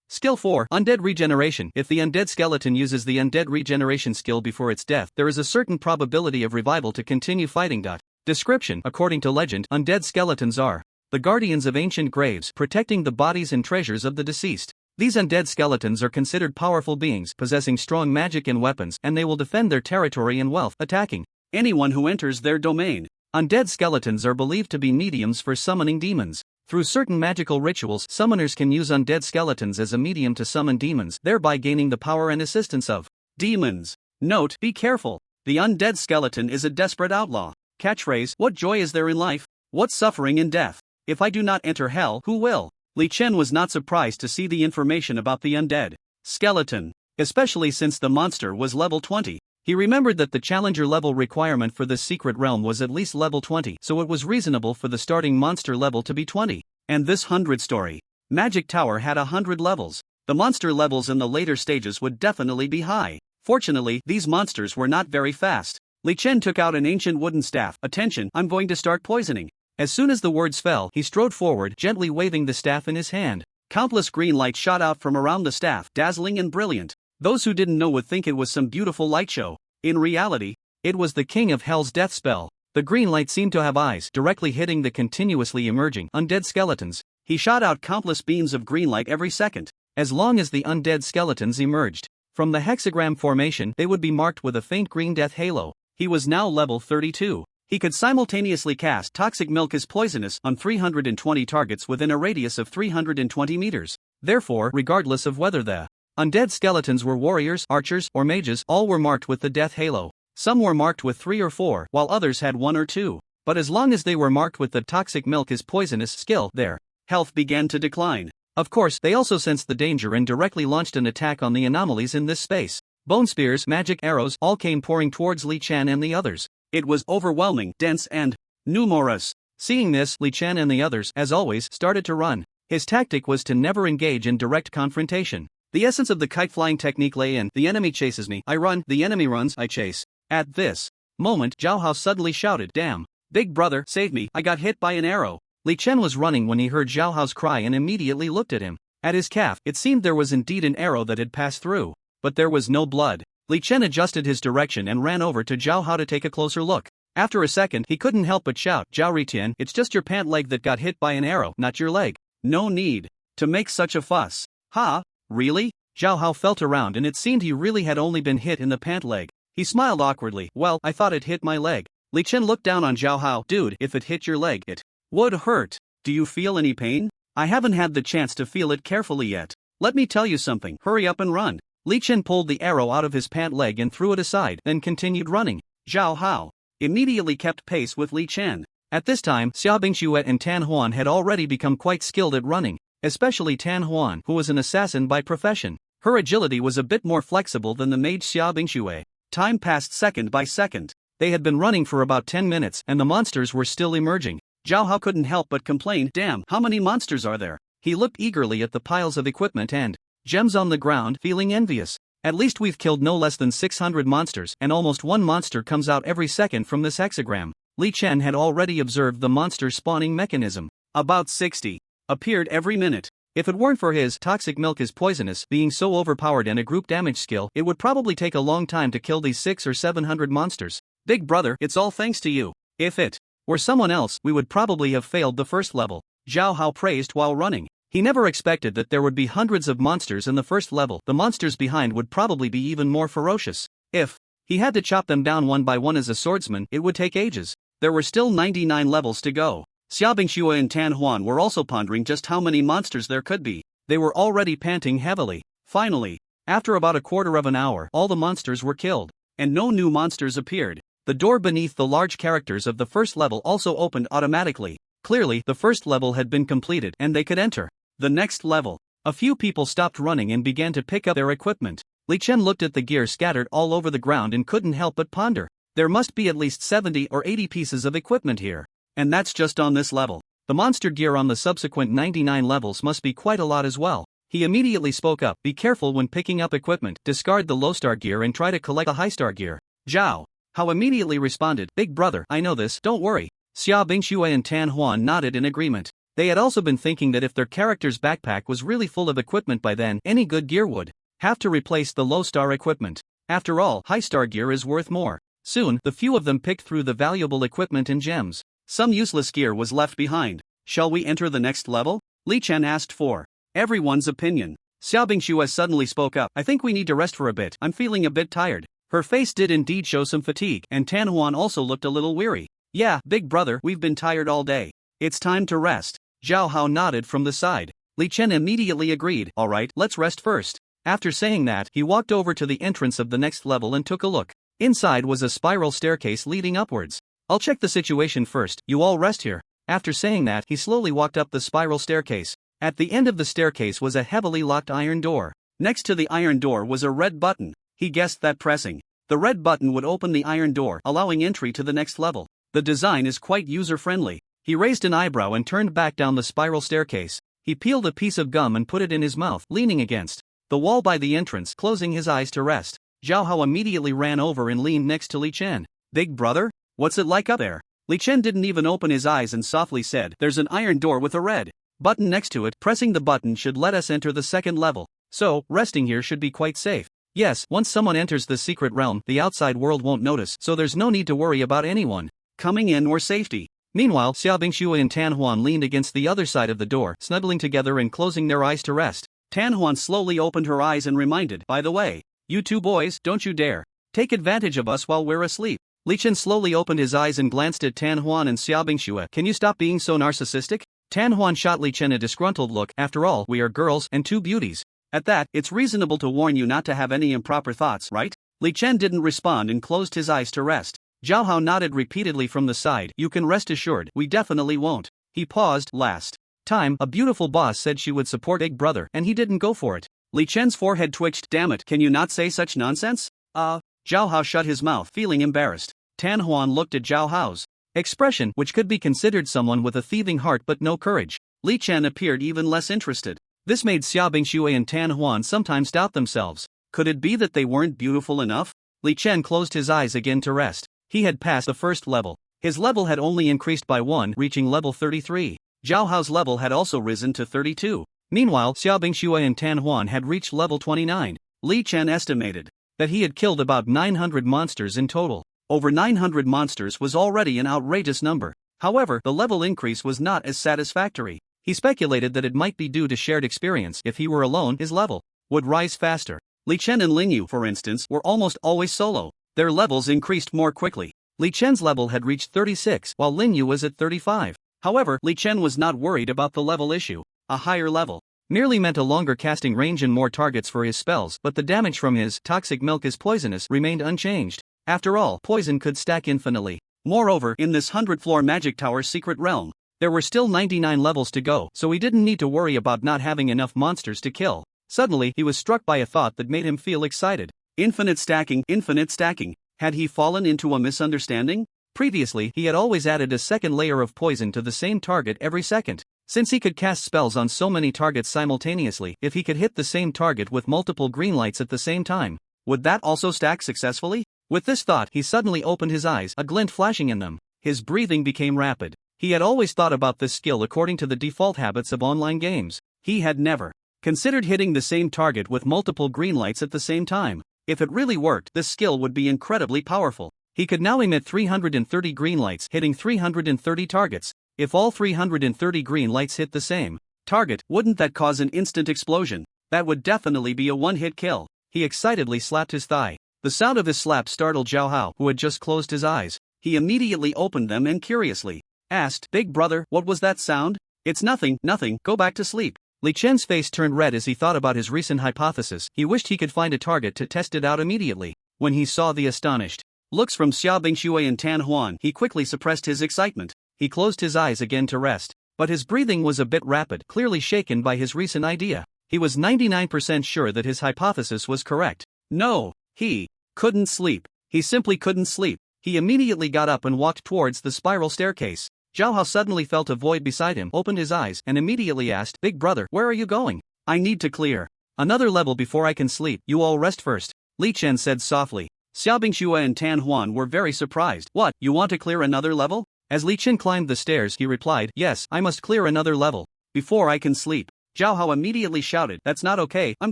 Skill 4, undead regeneration. If the undead skeleton uses the undead regeneration skill before its death, there is a certain probability of revival to continue fighting. Description: according to legend, undead skeletons are the guardians of ancient graves, protecting the bodies and treasures of the deceased. These undead skeletons are considered powerful beings, possessing strong magic and weapons, and they will defend their territory and wealth, attacking anyone who enters their domain. Undead skeletons are believed to be mediums for summoning demons. Through certain magical rituals, summoners can use undead skeletons as a medium to summon demons, thereby gaining the power and assistance of demons. Note: be careful. The undead skeleton is a desperate outlaw. Catchphrase: what joy is there in life? What suffering in death? If I do not enter hell, who will? Li Chen was not surprised to see the information about the undead skeleton, especially since the monster was level 20. He remembered that the challenger level requirement for this secret realm was at least level 20, so it was reasonable for the starting monster level to be 20. And this 100-story magic tower had 100 levels. The monster levels in the later stages would definitely be high. Fortunately, these monsters were not very fast. Li Chen took out an ancient wooden staff. Attention, I'm going to start poisoning. As soon as the words fell, he strode forward, gently waving the staff in his hand. Countless green lights shot out from around the staff, dazzling and brilliant. Those who didn't know would think it was some beautiful light show. In reality, it was the King of Hell's death spell. The green light seemed to have eyes, directly hitting the continuously emerging undead skeletons. He shot out countless beams of green light every second. As long as the undead skeletons emerged from the hexagram formation, they would be marked with a faint green death halo. He was now level 32. He could simultaneously cast Toxic Milk is Poisonous on 320 targets within a radius of 320 meters. Therefore, regardless of whether the undead skeletons were warriors, archers, or mages, all were marked with the death halo. Some were marked with 3 or 4, while others had 1 or 2. But as long as they were marked with the Toxic Milk is Poisonous skill, their health began to decline. Of course, they also sensed the danger and directly launched an attack on the anomalies in this space. Bone spears, magic arrows, all came pouring towards Li Chen and the others. It was overwhelming, dense, and numerous. Seeing this, Li Chen and the others, as always, started to run. His tactic was to never engage in direct confrontation. The essence of the kite-flying technique lay in: the enemy chases me, I run, the enemy runs, I chase. At this moment, Zhao Hao suddenly shouted, "Damn! Big brother, save me, I got hit by an arrow." Li Chen was running when he heard Zhao Hao's cry and immediately looked at him. At his calf, it seemed there was indeed an arrow that had passed through. But there was no blood. Li Chen adjusted his direction and ran over to Zhao Hao to take a closer look. After a second, he couldn't help but shout, "Zhao Ritian, it's just your pant leg that got hit by an arrow, not your leg. No need to make such a fuss." "Ha? Really?" Zhao Hao felt around and it seemed he really had only been hit in the pant leg. He smiled awkwardly. "Well, I thought it hit my leg." Li Chen looked down on Zhao Hao. "Dude, if it hit your leg, it would hurt. Do you feel any pain?" "I haven't had the chance to feel it carefully yet. Let me tell you something, hurry up and run." Li Chen pulled the arrow out of his pant leg and threw it aside, then continued running. Zhao Hao immediately kept pace with Li Chen. At this time, Xia Bingxue and Tan Huan had already become quite skilled at running, especially Tan Huan, who was an assassin by profession. Her agility was a bit more flexible than the mage Xia Bingxue. Time passed second by second. They had been running for about 10 minutes and the monsters were still emerging. Zhao Hao couldn't help but complain, "Damn, how many monsters are there?" He looked eagerly at the piles of equipment and gems on the ground, feeling envious. "At least we've killed no less than 600 monsters, and almost one monster comes out every second from this hexagram." Li Chen had already observed the monster spawning mechanism. About 60 appeared every minute. If it weren't for his Toxic Milk is Poisonous being so overpowered and a group damage skill, it would probably take a long time to kill these 600 or 700 monsters. "Big brother, it's all thanks to you. If it were someone else, we would probably have failed the first level," Zhao Hao praised while running. He never expected that there would be hundreds of monsters in the first level. The monsters behind would probably be even more ferocious. If he had to chop them down one by one as a swordsman, it would take ages. There were still 99 levels to go. Xia Bingxue and Tan Huan were also pondering just how many monsters there could be. They were already panting heavily. Finally, after about a quarter of an hour, all the monsters were killed, and no new monsters appeared. The door beneath the large characters of the first level also opened automatically. Clearly, the first level had been completed and they could enter the next level. A few people stopped running and began to pick up their equipment. Li Chen looked at the gear scattered all over the ground and couldn't help but ponder. There must be at least 70 or 80 pieces of equipment here. And that's just on this level. The monster gear on the subsequent 99 levels must be quite a lot as well. He immediately spoke up, "Be careful when picking up equipment, discard the low star gear and try to collect the high star gear." Zhao Hao immediately responded, "Big brother, I know this, don't worry." Xia Bingxue and Tan Huan nodded in agreement. They had also been thinking that if their character's backpack was really full of equipment by then, any good gear would have to replace the low star equipment. After all, high star gear is worth more. Soon, the few of them picked through the valuable equipment and gems. Some useless gear was left behind. "Shall we enter the next level?" Li Chen asked for everyone's opinion. Xia Bingxue suddenly spoke up, "I think we need to rest for a bit, I'm feeling a bit tired." Her face did indeed show some fatigue, and Tan Huan also looked a little weary. "Yeah, big brother, we've been tired all day. It's time to rest." Zhao Hao nodded from the side. Li Chen immediately agreed, "Alright, let's rest first." After saying that, he walked over to the entrance of the next level and took a look. Inside was a spiral staircase leading upwards. "I'll check the situation first, you all rest here." After saying that, he slowly walked up the spiral staircase. At the end of the staircase was a heavily locked iron door. Next to the iron door was a red button. He guessed that pressing the red button would open the iron door, allowing entry to the next level. The design is quite user-friendly. He raised an eyebrow and turned back down the spiral staircase. He peeled a piece of gum and put it in his mouth, leaning against the wall by the entrance, closing his eyes to rest. Zhao Hao immediately ran over and leaned next to Li Chen. "Big brother, what's it like up there?" Li Chen didn't even open his eyes and softly said, "There's an iron door with a red button next to it. Pressing the button should let us enter the second level. So, resting here should be quite safe. Yes, once someone enters the secret realm, the outside world won't notice, so there's no need to worry about anyone coming in or safety." Meanwhile, Xia Bingxue and Tan Huan leaned against the other side of the door, snuggling together and closing their eyes to rest. Tan Huan slowly opened her eyes and reminded, "By the way, you two boys, don't you dare take advantage of us while we're asleep." Li Chen slowly opened his eyes and glanced at Tan Huan and Xia Bingxue. "Can you stop being so narcissistic?" Tan Huan shot Li Chen a disgruntled look. "After all, we are girls and two beauties. At that, it's reasonable to warn you not to have any improper thoughts, right?" Li Chen didn't respond and closed his eyes to rest. Zhao Hao nodded repeatedly from the side. "You can rest assured, we definitely won't." He paused. "Last time, a beautiful boss said she would support Big Brother, and he didn't go for it." Li Chen's forehead twitched. "Damn it, can you not say such nonsense?" Zhao Hao shut his mouth, feeling embarrassed. Tan Huan looked at Zhao Hao's expression, which could be considered someone with a thieving heart but no courage. Li Chen appeared even less interested. This made Xia Bingxue and Tan Huan sometimes doubt themselves. Could it be that they weren't beautiful enough? Li Chen closed his eyes again to rest. He had passed the first level. His level had only increased by 1, reaching level 33. Zhao Hao's level had also risen to 32. Meanwhile, Xia Bingxue and Tan Huan had reached level 29. Li Chen estimated that he had killed about 900 monsters in total. Over 900 monsters was already an outrageous number. However, the level increase was not as satisfactory. He speculated that it might be due to shared experience. If he were alone, his level would rise faster. Li Chen and Lin Yu, for instance, were almost always solo. Their levels increased more quickly. Li Chen's level had reached 36, while Lin Yu was at 35. However, Li Chen was not worried about the level issue. A higher level merely meant a longer casting range and more targets for his spells, but the damage from his toxic milk is poisonous remained unchanged. After all, poison could stack infinitely. Moreover, in this 100-floor magic tower secret realm, there were still 99 levels to go, so he didn't need to worry about not having enough monsters to kill. Suddenly, he was struck by a thought that made him feel excited. Infinite stacking, infinite stacking. Had he fallen into a misunderstanding? Previously, he had always added a second layer of poison to the same target every second. Since he could cast spells on so many targets simultaneously, if he could hit the same target with multiple green lights at the same time, would that also stack successfully? With this thought, he suddenly opened his eyes, a glint flashing in them. His breathing became rapid. He had always thought about this skill according to the default habits of online games. He had never considered hitting the same target with multiple green lights at the same time. If it really worked, this skill would be incredibly powerful. He could now emit 330 green lights, hitting 330 targets. If all 330 green lights hit the same target, wouldn't that cause an instant explosion? That would definitely be a one-hit kill. He excitedly slapped his thigh. The sound of his slap startled Zhao Hao, who had just closed his eyes. He immediately opened them and curiously asked Big Brother. What was that sound? It's nothing, nothing, go back to sleep. Li Chen's face turned red as he thought about his recent hypothesis. He wished he could find a target to test it out immediately. When he saw the astonished looks from Xia Bingxue and Tan Huan, he quickly suppressed his excitement. He closed his eyes again to rest. But his breathing was a bit rapid, clearly shaken by his recent idea. He was 99% sure that his hypothesis was correct. No, he couldn't sleep. He simply couldn't sleep. He immediately got up and walked towards the spiral staircase. Zhao Hao suddenly felt a void beside him, opened his eyes, and immediately asked, Big Brother, where are you going? I need to clear another level before I can sleep. You all rest first, Li Chen said softly. Xia Bingxue and Tan Huan were very surprised. What, you want to clear another level? As Li Chen climbed the stairs, he replied, Yes, I must clear another level before I can sleep. Zhao Hao immediately shouted, That's not okay, I'm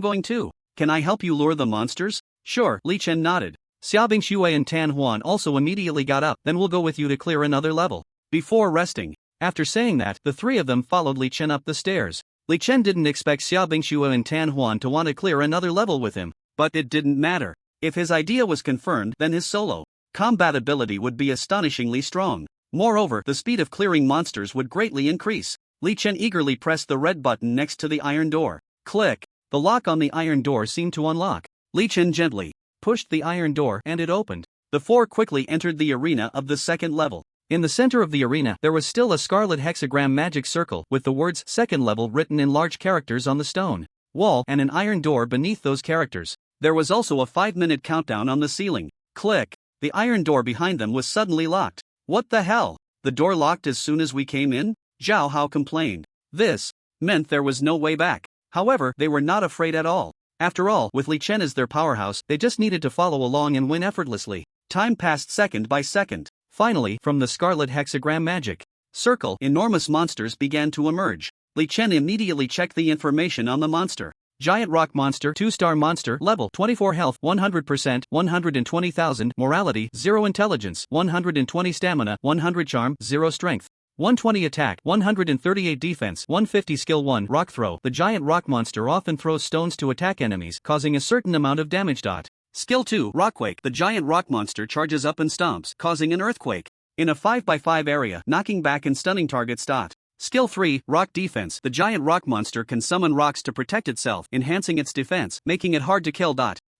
going too. Can I help you lure the monsters? Sure, Li Chen nodded. Xia Bingxue and Tan Huan also immediately got up. Then we'll go with you to clear another level before resting. After saying that, the three of them followed Li Chen up the stairs. Li Chen didn't expect Xia Bingxue and Tan Huan to want to clear another level with him, but it didn't matter. If his idea was confirmed, then his solo combat ability would be astonishingly strong. Moreover, the speed of clearing monsters would greatly increase. Li Chen eagerly pressed the red button next to the iron door. Click! The lock on the iron door seemed to unlock. Li Chen gently pushed the iron door and it opened. The four quickly entered the arena of the second level. In the center of the arena, there was still a scarlet hexagram magic circle with the words second level written in large characters on the stone wall and an iron door beneath those characters. There was also a 5-minute countdown on the ceiling. Click! The iron door behind them was suddenly locked. What the hell? The door locked as soon as we came in? Zhao Hao complained. This meant there was no way back. However, they were not afraid at all. After all, with Li Chen as their powerhouse, they just needed to follow along and win effortlessly. Time passed second by second. Finally, from the scarlet hexagram magic circle, enormous monsters began to emerge. Li Chen immediately checked the information on the monster. Giant rock monster, 2-star monster, level 24 health, 100%, 120,000, morality, 0 intelligence, 120 stamina, 100 charm, 0 strength, 120 attack, 138 defense, 150 skill. 1 rock throw. The giant rock monster often throws stones to attack enemies, causing a certain amount of damage. Skill 2 rockquake. The giant rock monster charges up and stomps, causing an earthquake in a 5x5 area, knocking back and stunning targets. Skill 3 rock defense. The giant rock monster can summon rocks to protect itself, enhancing its defense, making it hard to kill.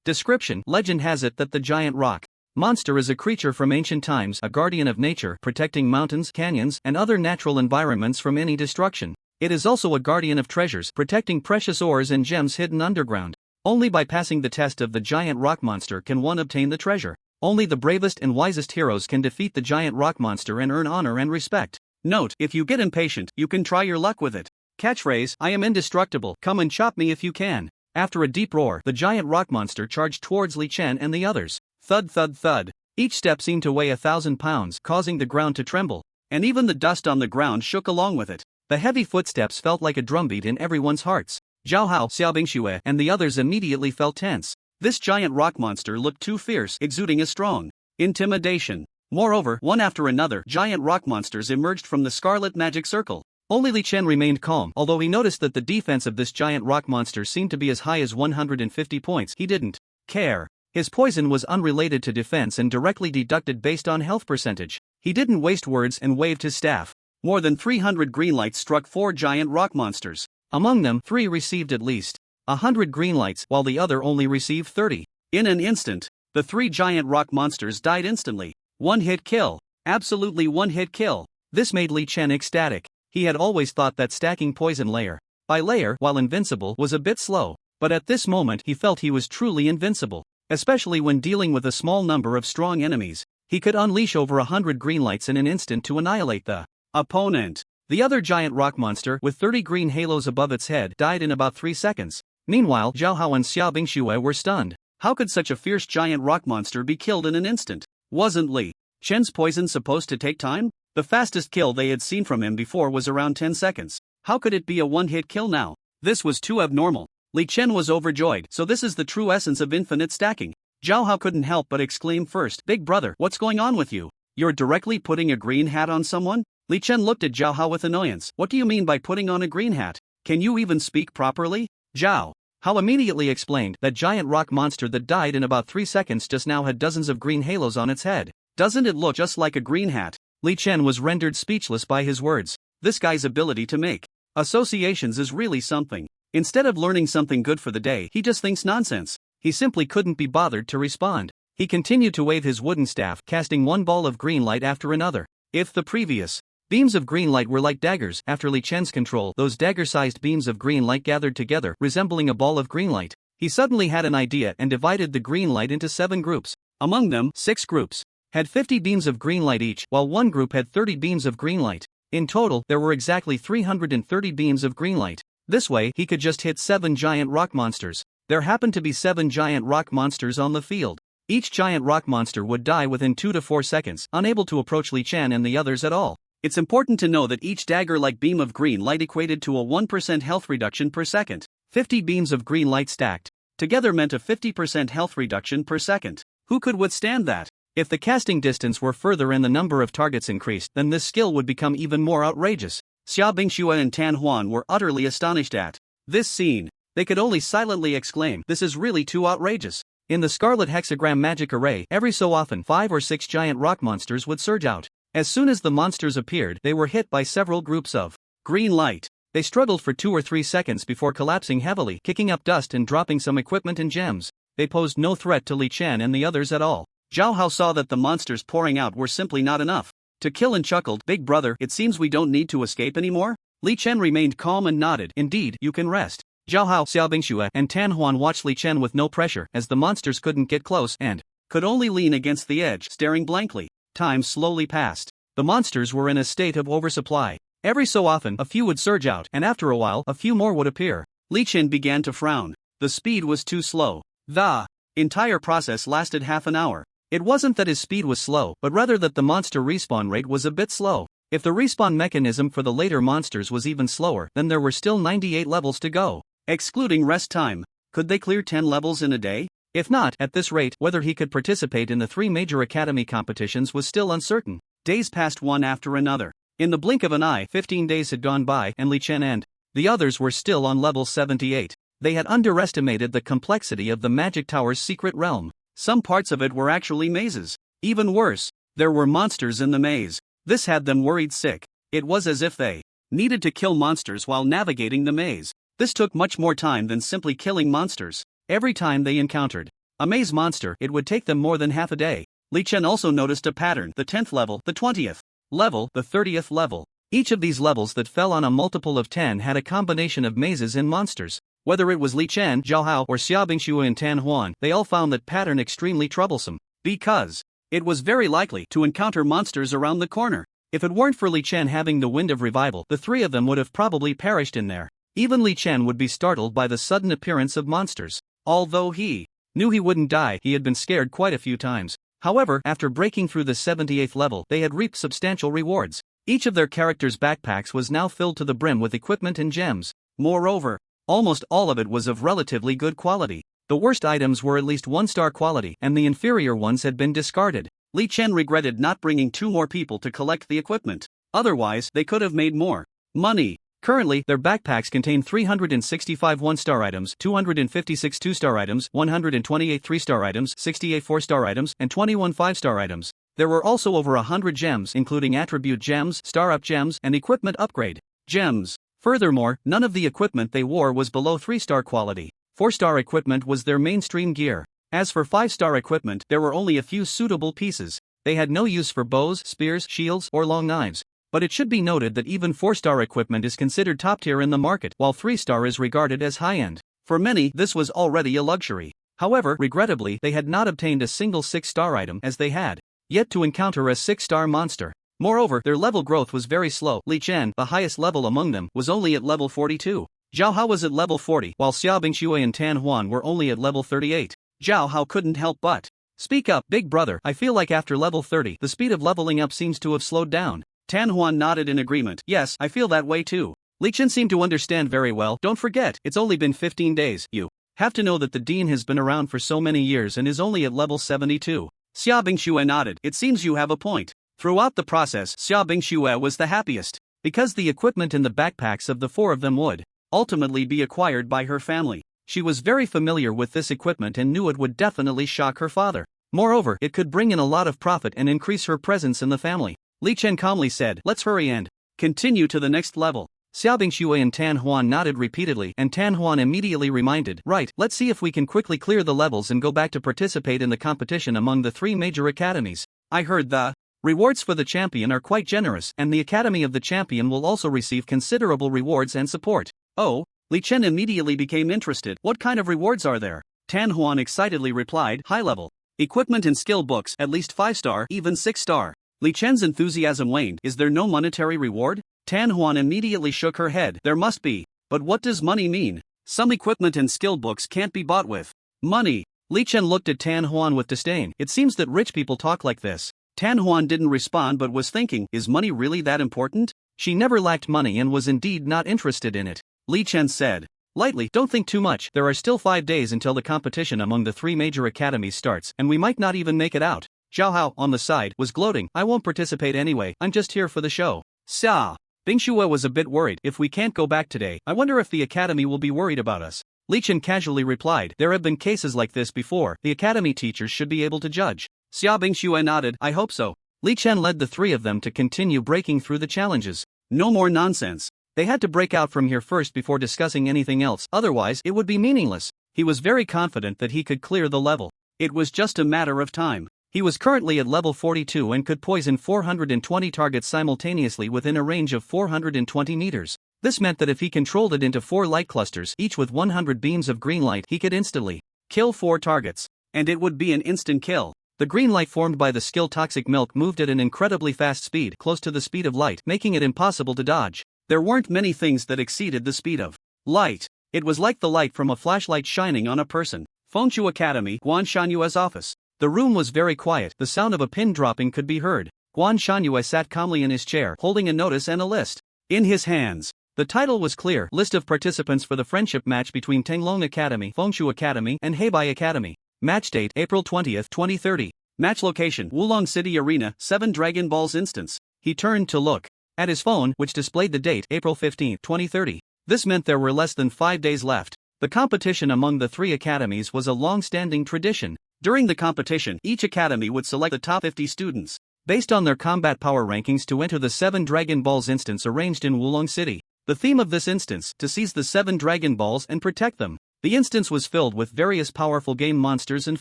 Description. Legend has it that the giant rock monster is a creature from ancient times, a guardian of nature, protecting mountains, canyons, and other natural environments from any destruction. It is also a guardian of treasures, protecting precious ores and gems hidden underground. Only by passing the test of the giant rock monster can one obtain the treasure. Only the bravest and wisest heroes can defeat the giant rock monster and earn honor and respect. Note, if you get impatient, you can try your luck with it. Catchphrase, I am indestructible, come and chop me if you can. After a deep roar, the giant rock monster charged towards Li Chen and the others. Thud thud thud. Each step seemed to weigh 1,000 pounds, causing the ground to tremble. And even the dust on the ground shook along with it. The heavy footsteps felt like a drumbeat in everyone's hearts. Zhao Hao, Xia Bingxue, and the others immediately felt tense. This giant rock monster looked too fierce, exuding a strong intimidation. Moreover, one after another, giant rock monsters emerged from the scarlet magic circle. Only Li Chen remained calm. Although he noticed that the defense of this giant rock monster seemed to be as high as 150 points, he didn't care. His poison was unrelated to defense and directly deducted based on health percentage. He didn't waste words and waved his staff. More than 300 green lights struck 4 giant rock monsters. Among them, 3 received at least 100 green lights, while the other only received 30. In an instant, the 3 giant rock monsters died instantly. One-hit kill. Absolutely one-hit kill. This made Li Chen ecstatic. He had always thought that stacking poison layer by layer while invincible was a bit slow, but at this moment he felt he was truly invincible. Especially when dealing with a small number of strong enemies, he could unleash over 100 green lights in an instant to annihilate the opponent. The other giant rock monster, with 30 green halos above its head, died in about 3 seconds. Meanwhile, Zhao Hao and Xia Bingxue were stunned. How could such a fierce giant rock monster be killed in an instant? Wasn't Li Chen's poison supposed to take time? The fastest kill they had seen from him before was around 10 seconds. How could it be a one-hit kill now? This was too abnormal. Li Chen was overjoyed. So this is the true essence of infinite stacking. Zhao Hao couldn't help but exclaim first, Big brother, what's going on with you? You're directly putting a green hat on someone? Li Chen looked at Zhao Hao with annoyance. What do you mean by putting on a green hat? Can you even speak properly? Zhao Hao immediately explained that giant rock monster that died in about 3 seconds just now had dozens of green halos on its head. Doesn't it look just like a green hat? Li Chen was rendered speechless by his words. This guy's ability to make associations is really something. Instead of learning something good for the day, he just thinks nonsense. He simply couldn't be bothered to respond. He continued to wave his wooden staff, casting one ball of green light after another. If the previous beams of green light were like daggers, after Li Chen's control, those dagger-sized beams of green light gathered together, resembling a ball of green light. He suddenly had an idea and divided the green light into 7 groups. Among them, 6 groups had 50 beams of green light each, while one group had 30 beams of green light. In total, there were exactly 330 beams of green light. This way, he could just hit 7 giant rock monsters. There happened to be 7 giant rock monsters on the field. Each giant rock monster would die within 2 to 4 seconds, unable to approach Li Chen and the others at all. It's important to know that each dagger-like beam of green light equated to a 1% health reduction per second. 50 beams of green light stacked together meant a 50% health reduction per second. Who could withstand that? If the casting distance were further and the number of targets increased, then this skill would become even more outrageous. Xia Bingxue and Tan Huan were utterly astonished at this scene. They could only silently exclaim, "This is really too outrageous." In the Scarlet Hexagram magic array, every so often 5 or 6 giant rock monsters would surge out. As soon as the monsters appeared, they were hit by several groups of green light. They struggled for 2 or 3 seconds before collapsing heavily, kicking up dust and dropping some equipment and gems. They posed no threat to Li Chen and the others at all. Zhao Hao saw that the monsters pouring out were simply not enough to kill and chuckled, "Big brother, it seems we don't need to escape anymore?" Li Chen remained calm and nodded, "Indeed, you can rest." Zhao Hao, Xiao Bingxue, and Tan Huan watched Li Chen with no pressure, as the monsters couldn't get close and could only lean against the edge, staring blankly. Time slowly passed. The monsters were in a state of oversupply. Every so often, a few would surge out, and after a while, a few more would appear. Li Chen began to frown. The speed was too slow. The entire process lasted half an hour. It wasn't that his speed was slow, but rather that the monster respawn rate was a bit slow. If the respawn mechanism for the later monsters was even slower, then there were still 98 levels to go. Excluding rest time, could they clear 10 levels in a day? If not, at this rate, whether he could participate in the 3 major academy competitions was still uncertain. Days passed one after another. In the blink of an eye, 15 days had gone by, and Li Chen and the others were still on level 78. They had underestimated the complexity of the Magic Tower's secret realm. Some parts of it were actually mazes. Even worse, there were monsters in the maze. This had them worried sick. It was as if they needed to kill monsters while navigating the maze. This took much more time than simply killing monsters. Every time they encountered a maze monster, it would take them more than half a day. Li Chen also noticed a pattern: the 10th level, the 20th level, the 30th level. Each of these levels that fell on a multiple of 10 had a combination of mazes and monsters. Whether it was Li Chen, Zhao Hao, or Xia Bingxue and Tan Huan, they all found that pattern extremely troublesome, because it was very likely to encounter monsters around the corner. If it weren't for Li Chen having the wind of revival, the 3 of them would have probably perished in there. Even Li Chen would be startled by the sudden appearance of monsters. Although he knew he wouldn't die, he had been scared quite a few times. However, after breaking through the 78th level, they had reaped substantial rewards. Each of their characters' backpacks was now filled to the brim with equipment and gems. Moreover, almost all of it was of relatively good quality. The worst items were at least 1-star quality, and the inferior ones had been discarded. Li Chen regretted not bringing 2 more people to collect the equipment. Otherwise, they could have made more money. Currently, their backpacks contain 365 1-star items, 256 2-star items, 128 3-star items, 68 4-star items, and 21 5-star items. There were also over 100 gems, including attribute gems, star-up gems, and equipment upgrade gems. Furthermore, none of the equipment they wore was below 3-star quality. 4-star equipment was their mainstream gear. As for 5-star equipment, there were only a few suitable pieces. They had no use for bows, spears, shields, or long knives. But it should be noted that even 4-star equipment is considered top tier in the market, while 3-star is regarded as high-end. For many, this was already a luxury. However, regrettably, they had not obtained a single 6-star item, as they had yet to encounter a 6-star monster. Moreover, their level growth was very slow. Li Chen, the highest level among them, was only at level 42. Zhao Hao was at level 40, while Xia Bingxue and Tan Huan were only at level 38. Zhao Hao couldn't help but speak up. "Big brother, I feel like after level 30, the speed of leveling up seems to have slowed down." Tan Huan nodded in agreement. "Yes, I feel that way too." Li Chen seemed to understand very well. "Don't forget, it's only been 15 days. You have to know that the dean has been around for so many years and is only at level 72. Xia Bingxue nodded. "It seems you have a point." Throughout the process, Xia Bingxue was the happiest, because the equipment in the backpacks of the 4 of them would ultimately be acquired by her family. She was very familiar with this equipment and knew it would definitely shock her father. Moreover, it could bring in a lot of profit and increase her presence in the family. Li Chen calmly said, let's hurry and continue to the next level. Xiao Bingshui and Tan Huan nodded repeatedly, and Tan Huan immediately reminded, right, let's see if we can quickly clear the levels and go back to participate in the competition among the 3 major academies. I heard the rewards for the champion are quite generous, and the academy of the champion will also receive considerable rewards and support. Oh? Li Chen immediately became interested. What kind of rewards are there? Tan Huan excitedly replied, high level equipment and skill books, at least 5-star, even 6-star. Li Chen's enthusiasm waned. Is there no monetary reward? Tan Huan immediately shook her head. There must be. But what does money mean? Some equipment and skill books can't be bought with money. Li Chen looked at Tan Huan with disdain. It seems that rich people talk like this. Tan Huan didn't respond but was thinking, is money really that important? She never lacked money and was indeed not interested in it. Li Chen said lightly, don't think too much. There are still 5 days until the competition among the 3 major academies starts, and we might not even make it out. Zhao Hao, on the side, was gloating. I won't participate anyway, I'm just here for the show. Sa. Bingshui was a bit worried. If we can't go back today, I wonder if the academy will be worried about us. Li Chen casually replied, there have been cases like this before, the academy teachers should be able to judge. Xia Bingshui nodded, I hope so. Li Chen led the 3 of them to continue breaking through the challenges. No more nonsense. They had to break out from here first before discussing anything else, otherwise it would be meaningless. He was very confident that he could clear the level. It was just a matter of time. He was currently at level 42 and could poison 420 targets simultaneously within a range of 420 meters. This meant that if he controlled it into 4 light clusters, each with 100 beams of green light, he could instantly kill 4 targets. And it would be an instant kill. The green light formed by the skill Toxic Milk moved at an incredibly fast speed, close to the speed of light, making it impossible to dodge. There weren't many things that exceeded the speed of light. It was like the light from a flashlight shining on a person. Fengshu Academy, Guan Shanyue's office. The room was very quiet. The sound of a pin dropping could be heard. Guan Shanyue sat calmly in his chair, holding a notice and a list in his hands. The title was clear: List of participants for the friendship match between Tenglong Academy, Fengshu Academy, and Heibai Academy. Match date, April 20th, 2030. Match location, Wulong City Arena, 7 Dragon Balls instance. He turned to look at his phone, which displayed the date, April 15, 2030. This meant there were less than 5 days left. The competition among the 3 academies was a long-standing tradition. During the competition, each academy would select the top 50 students, based on their combat power rankings, to enter the 7 Dragon Balls instance arranged in Wulong City. The theme of this instance, to seize the 7 Dragon Balls and protect them. The instance was filled with various powerful game monsters and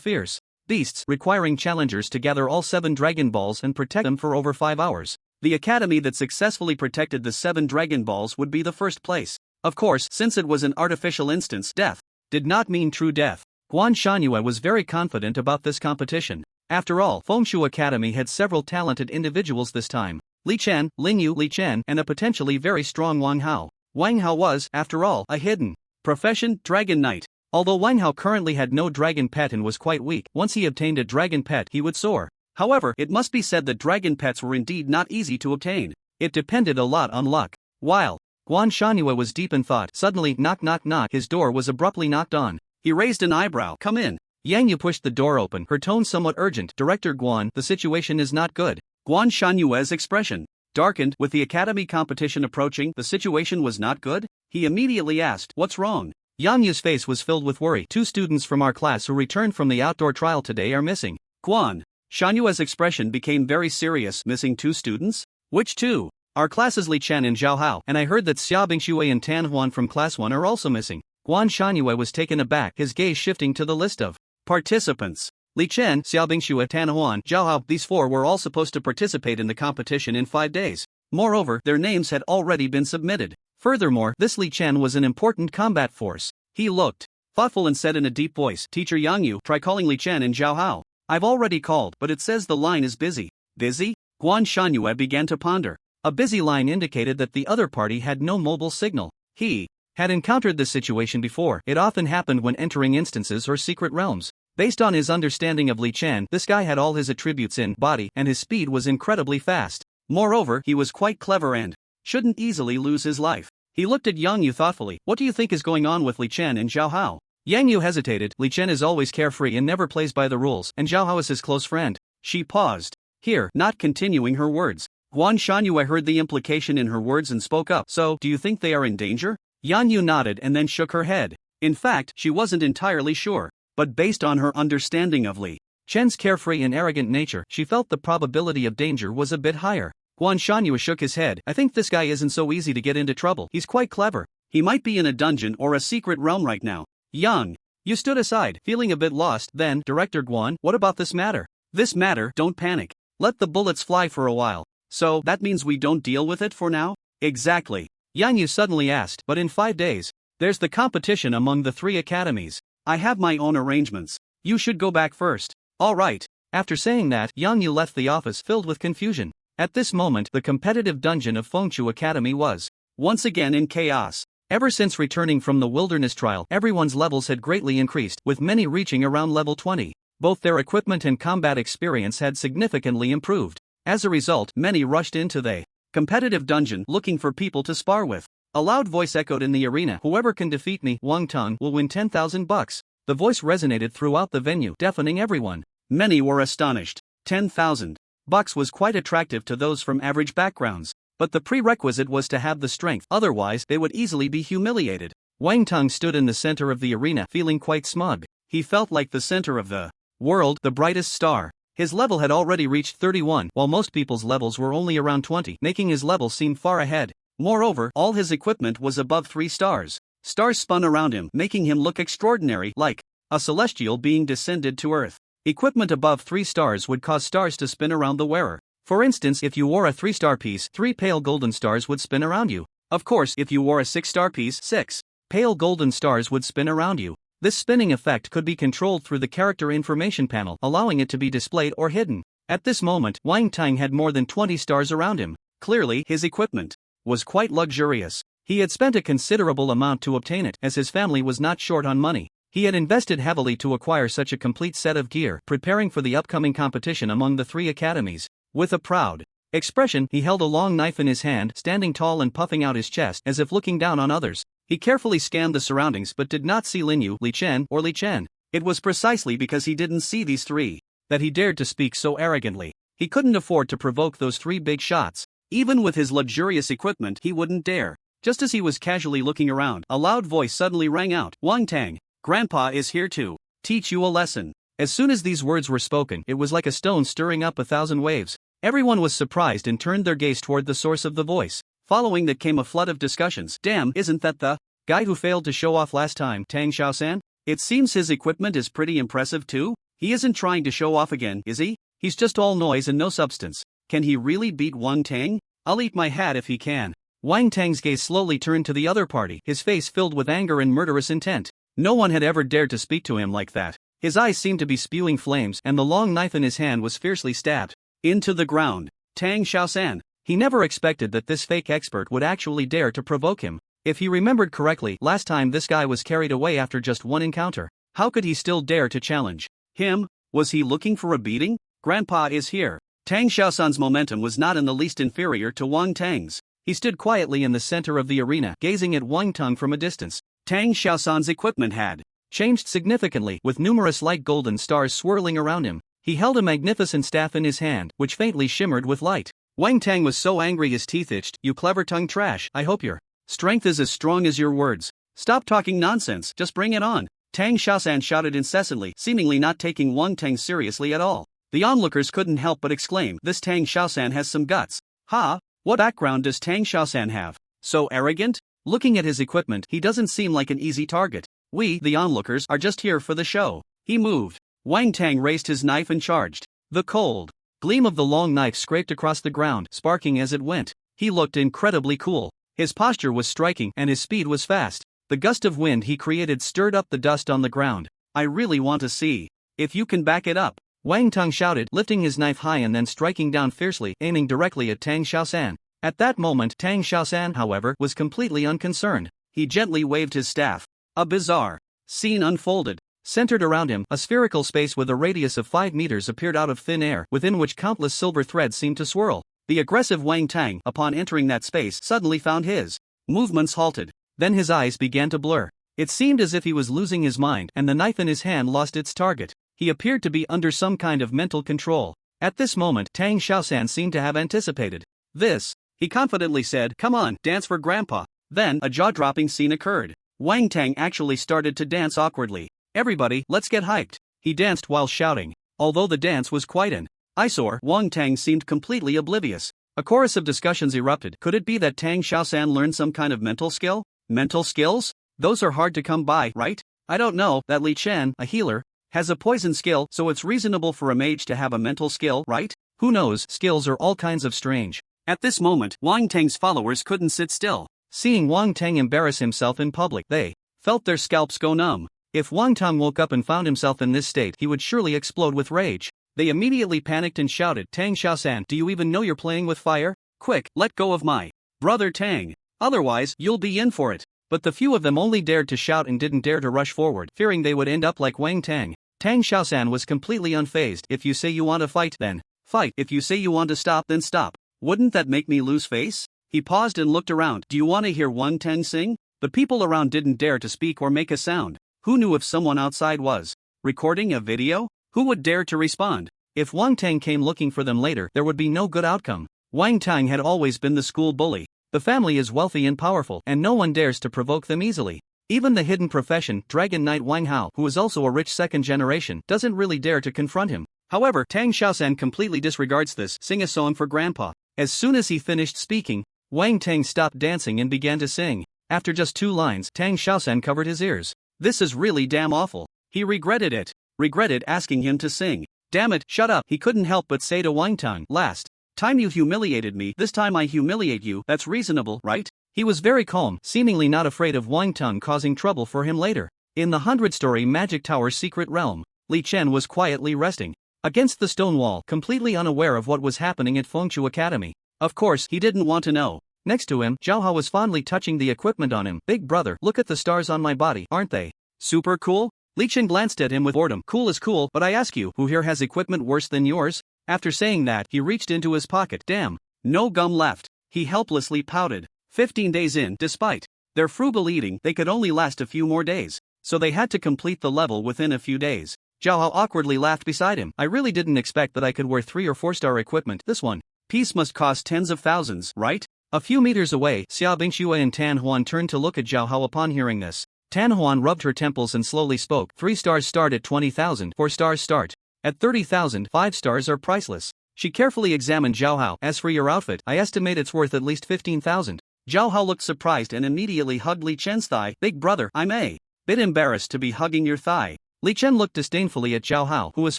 fierce beasts, requiring challengers to gather all 7 Dragon Balls and protect them for over 5 hours. The academy that successfully protected the 7 Dragon Balls would be the first place. Of course, since it was an artificial instance, death did not mean true death. Guan Shanyue was very confident about this competition. After all, Fengshu Academy had several talented individuals this time. Li Chen, Lingyu, Li Chen, and a potentially very strong Wang Hao. Wang Hao was, after all, a hidden profession, Dragon Knight. Although Wang Hao currently had no dragon pet and was quite weak, once he obtained a dragon pet he would soar. However, it must be said that dragon pets were indeed not easy to obtain. It depended a lot on luck. While Guan Shanyue was deep in thought, suddenly, knock knock knock, his door was abruptly knocked on. He raised an eyebrow. Come in. Yang Yu pushed the door open, her tone somewhat urgent. Director Guan, the situation is not good. Guan Shanyue's expression darkened. With the academy competition approaching, the situation was not good? He immediately asked, what's wrong? Yang Yu's face was filled with worry. 2 students from our class who returned from the outdoor trial today are missing. Guan Shanyue's expression became very serious. Missing 2 students? Which 2? Our classes Li Chen and Zhao Hao, and I heard that Xia Bingshui and Tan Huan from class 1 are also missing. Guan Shanyue was taken aback, his gaze shifting to the list of participants. Li Chen, Xia Bingshui, Tan Huan, Zhao Hao, these 4 were all supposed to participate in the competition in 5 days. Moreover, their names had already been submitted. Furthermore, this Li Chen was an important combat force. He looked thoughtful and said in a deep voice, Teacher Yang Yu, try calling Li Chen and Zhao Hao. I've already called, but it says the line is busy. Busy? Guan Shanyue began to ponder. A busy line indicated that the other party had no mobile signal. He had encountered this situation before. It often happened when entering instances or secret realms. Based on his understanding of Li Chen, this guy had all his attributes in body, and his speed was incredibly fast. Moreover, he was quite clever and shouldn't easily lose his life. He looked at Yang Yu thoughtfully. What do you think is going on with Li Chen and Zhao Hao? Yang Yu hesitated. Li Chen is always carefree and never plays by the rules, and Zhao Hao is his close friend. She paused here, not continuing her words. Guan Shanyue heard the implication in her words and spoke up. So, do you think they are in danger? Yang Yu nodded and then shook her head. In fact, she wasn't entirely sure. But based on her understanding of Li Chen's carefree and arrogant nature, she felt the probability of danger was a bit higher. Guan Shanyu shook his head. I think this guy isn't so easy to get into trouble. He's quite clever. He might be in a dungeon or a secret realm right now. Young. You stood aside, feeling a bit lost. Then, Director Guan, what about this matter? This matter, don't panic. Let the bullets fly for a while. So, that means we don't deal with it for now? Exactly. Yang Yu suddenly asked, but in 5 days. There's the competition among the 3 academies. I have my own arrangements. You should go back first. Alright. After saying that, Yang Yu left the office filled with confusion. At this moment, the competitive dungeon of Fengchu Academy was once again in chaos. Ever since returning from the wilderness trial, everyone's levels had greatly increased, with many reaching around level 20. Both their equipment and combat experience had significantly improved. As a result, many rushed into the competitive dungeon looking for people to spar with. A loud voice echoed in the arena. Whoever can defeat me, Wang Tong, will win 10,000 bucks. The voice resonated throughout the venue, deafening everyone. Many were astonished. 10,000 bucks was quite attractive to those from average backgrounds. But the prerequisite was to have the strength, otherwise they would easily be humiliated. Wang Tong stood in the center of the arena, feeling quite smug. He felt like the center of the world, the brightest star. His level had already reached 31, while most people's levels were only around 20, making his level seem far ahead. Moreover, all his equipment was above 3 stars. Stars spun around him, making him look extraordinary, like a celestial being descended to Earth. Equipment above 3 stars would cause stars to spin around the wearer. For instance, if you wore a 3-star piece, 3 pale golden stars would spin around you. Of course, if you wore a 6-star piece, 6 pale golden stars would spin around you. This spinning effect could be controlled through the character information panel, allowing it to be displayed or hidden. At this moment, Wang Tang had more than 20 stars around him. Clearly, his equipment was quite luxurious. He had spent a considerable amount to obtain it, as his family was not short on money. He had invested heavily to acquire such a complete set of gear, preparing for the upcoming competition among the 3 academies. With a proud expression, he held a long knife in his hand, standing tall and puffing out his chest as if looking down on others. He carefully scanned the surroundings but did not see Lin Yu, Li Chen, or Li Chen. It was precisely because he didn't see these 3 that he dared to speak so arrogantly. He couldn't afford to provoke those 3 big shots. Even with his luxurious equipment, he wouldn't dare. Just as he was casually looking around, a loud voice suddenly rang out. Wang Tang, Grandpa is here to teach you a lesson. As soon as these words were spoken, it was like a stone stirring up 1,000 waves. Everyone was surprised and turned their gaze toward the source of the voice. Following that came a flood of discussions. Damn, isn't that the guy who failed to show off last time, Tang Xiaosan? It seems his equipment is pretty impressive too. He isn't trying to show off again, is he? He's just all noise and no substance. Can he really beat Wang Tang? I'll eat my hat if he can. Wang Tang's gaze slowly turned to the other party, his face filled with anger and murderous intent. No one had ever dared to speak to him like that. His eyes seemed to be spewing flames, and the long knife in his hand was fiercely stabbed into the ground. Tang Xiaosan. He never expected that this fake expert would actually dare to provoke him. If he remembered correctly, last time this guy was carried away after just one encounter. How could he still dare to challenge him? Was he looking for a beating? Grandpa is here. Tang Xiaosan's momentum was not in the least inferior to Wang Tang's. He stood quietly in the center of the arena, gazing at Wang Tang from a distance. Tang Xiaosan's equipment had changed significantly, with numerous light golden stars swirling around him. He held a magnificent staff in his hand, which faintly shimmered with light. Wang Tang was so angry his teeth itched. You clever tongue trash, I hope your strength is as strong as your words. Stop talking nonsense, just bring it on. Tang Xiaosan shouted incessantly, seemingly not taking Wang Tang seriously at all. The onlookers couldn't help but exclaim, this Tang Xiaosan has some guts. Ha! What background does Tang Xiaosan have? So arrogant? Looking at his equipment, he doesn't seem like an easy target. We, the onlookers, are just here for the show. He moved. Wang Tang raised his knife and charged. The cold gleam of the long knife scraped across the ground, sparking as it went. He looked incredibly cool. His posture was striking and his speed was fast. The gust of wind he created stirred up the dust on the ground. I really want to see if you can back it up. Wang Tang shouted, lifting his knife high and then striking down fiercely, aiming directly at Tang Xiaosan. At that moment, Tang Xiaosan, however, was completely unconcerned. He gently waved his staff. A bizarre scene unfolded. Centered around him, a spherical space with a radius of 5 meters appeared out of thin air, within which countless silver threads seemed to swirl. The aggressive Wang Tang, upon entering that space, suddenly found his movements halted. Then his eyes began to blur. It seemed as if he was losing his mind, and the knife in his hand lost its target. He appeared to be under some kind of mental control. At this moment, Tang Xiaosan seemed to have anticipated this. He confidently said, come on, dance for Grandpa. Then, a jaw-dropping scene occurred. Wang Tang actually started to dance awkwardly. Everybody, let's get hyped. He danced while shouting. Although the dance was quite an eyesore, Wang Tang seemed completely oblivious. A chorus of discussions erupted. Could it be that Tang Xiaosan learned some kind of mental skill? Mental skills? Those are hard to come by, right? I don't know. That Li Chen, a healer, has a poison skill, so it's reasonable for a mage to have a mental skill, right? Who knows, skills are all kinds of strange. At this moment, Wang Tang's followers couldn't sit still. Seeing Wang Tang embarrass himself in public, they felt their scalps go numb. If Wang Tang woke up and found himself in this state, he would surely explode with rage. They immediately panicked and shouted, Tang Xiaosan, do you even know you're playing with fire? Quick, let go of my brother Tang. Otherwise, you'll be in for it. But the few of them only dared to shout and didn't dare to rush forward, fearing they would end up like Wang Tang. Tang Xiaosan was completely unfazed. If you say you want to fight, then fight. If you say you want to stop, then stop. Wouldn't that make me lose face? He paused and looked around. Do you want to hear Wang Tang sing? The people around didn't dare to speak or make a sound. Who knew if someone outside was recording a video? Who would dare to respond? If Wang Tang came looking for them later, there would be no good outcome. Wang Tang had always been the school bully. The family is wealthy and powerful, and no one dares to provoke them easily. Even the hidden profession, Dragon Knight Wang Hao, who is also a rich second generation, doesn't really dare to confront him. However, Tang Xiaosan completely disregards this. Sing a song for Grandpa. As soon as he finished speaking, Wang Tang stopped dancing and began to sing. After just 2 lines, Tang Xiaosan covered his ears. This is really damn awful. He regretted it. Regretted asking him to sing. Damn it, shut up, he couldn't help but say to Wang Tang. Last time you humiliated me, this time I humiliate you. That's reasonable, right? He was very calm, seemingly not afraid of Wang Tang causing trouble for him later. In the 100-story Magic Tower's secret realm, Li Chen was quietly resting against the stone wall, completely unaware of what was happening at Fengshu Academy. Of course, he didn't want to know. Next to him, Zhao Hao was fondly touching the equipment on him. Big brother, look at the stars on my body, aren't they super cool? Li Chen glanced at him with boredom. Cool is cool, but I ask you, who here has equipment worse than yours? After saying that, he reached into his pocket. Damn, no gum left. He helplessly pouted. 15 days in, despite their frugal eating, they could only last a few more days, so they had to complete the level within a few days. Zhao Hao awkwardly laughed beside him. I really didn't expect that I could wear 3 or 4-star equipment. This one piece must cost tens of thousands, right? A few meters away, Xia Bingxue and Tan Huan turned to look at Zhao Hao upon hearing this. Tan Huan rubbed her temples and slowly spoke. 3 stars start at 20,000, 4 stars start at 30,000, 5 stars are priceless. She carefully examined Zhao Hao. As for your outfit, I estimate it's worth at least 15,000. Zhao Hao looked surprised and immediately hugged Li Chen's thigh. Big brother, I'm a bit embarrassed to be hugging your thigh. Li Chen looked disdainfully at Zhao Hao, who was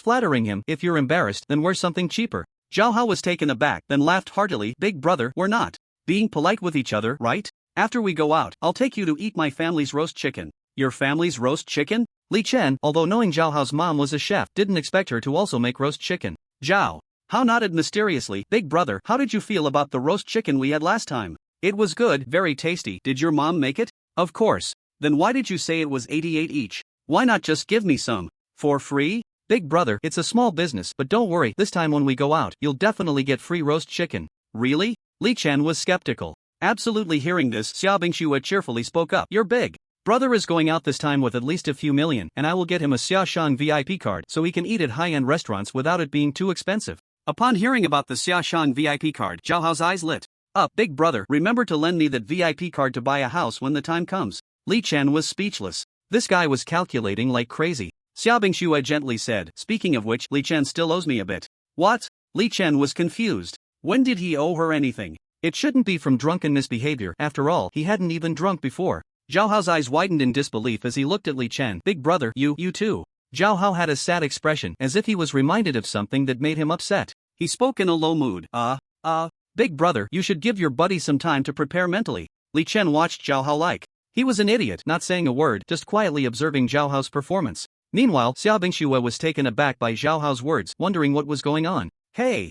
flattering him. If you're embarrassed, then wear something cheaper. Zhao Hao was taken aback, then laughed heartily. Big brother, we're not being polite with each other, right? After we go out, I'll take you to eat my family's roast chicken. Your family's roast chicken? Li Chen, although knowing Zhao Hao's mom was a chef, didn't expect her to also make roast chicken. Zhao Hao nodded mysteriously. Big brother, how did you feel about the roast chicken we had last time? It was good, very tasty. Did your mom make it? Of course. Then why did you say it was 88 each? Why not just give me some for free? Big brother, it's a small business, but don't worry, this time when we go out, you'll definitely get free roast chicken. Really? Li Chen was skeptical. Absolutely. Hearing this, Xia Bingxue cheerfully spoke up. Your big brother is going out this time with at least a few million, and I will get him a Xiaoshan VIP card so he can eat at high-end restaurants without it being too expensive. Upon hearing about the Xiaoshan VIP card, Zhao Hao's eyes lit up. Big brother, remember to lend me that VIP card to buy a house when the time comes. Li Chen was speechless. This guy was calculating like crazy. Xia Bingxue gently said, speaking of which, Li Chen still owes me a bit. What? Li Chen was confused. When did he owe her anything? It shouldn't be from drunken misbehavior. After all, he hadn't even drunk before. Zhao Hao's eyes widened in disbelief as he looked at Li Chen. Big brother, you too. Zhao Hao had a sad expression, as if he was reminded of something that made him upset. He spoke in a low mood. Big brother, you should give your buddy some time to prepare mentally. Li Chen watched Zhao Hao like he was an idiot, not saying a word, just quietly observing Zhao Hao's performance. Meanwhile, Xia Bingxue was taken aback by Zhao Hao's words, wondering what was going on. Hey,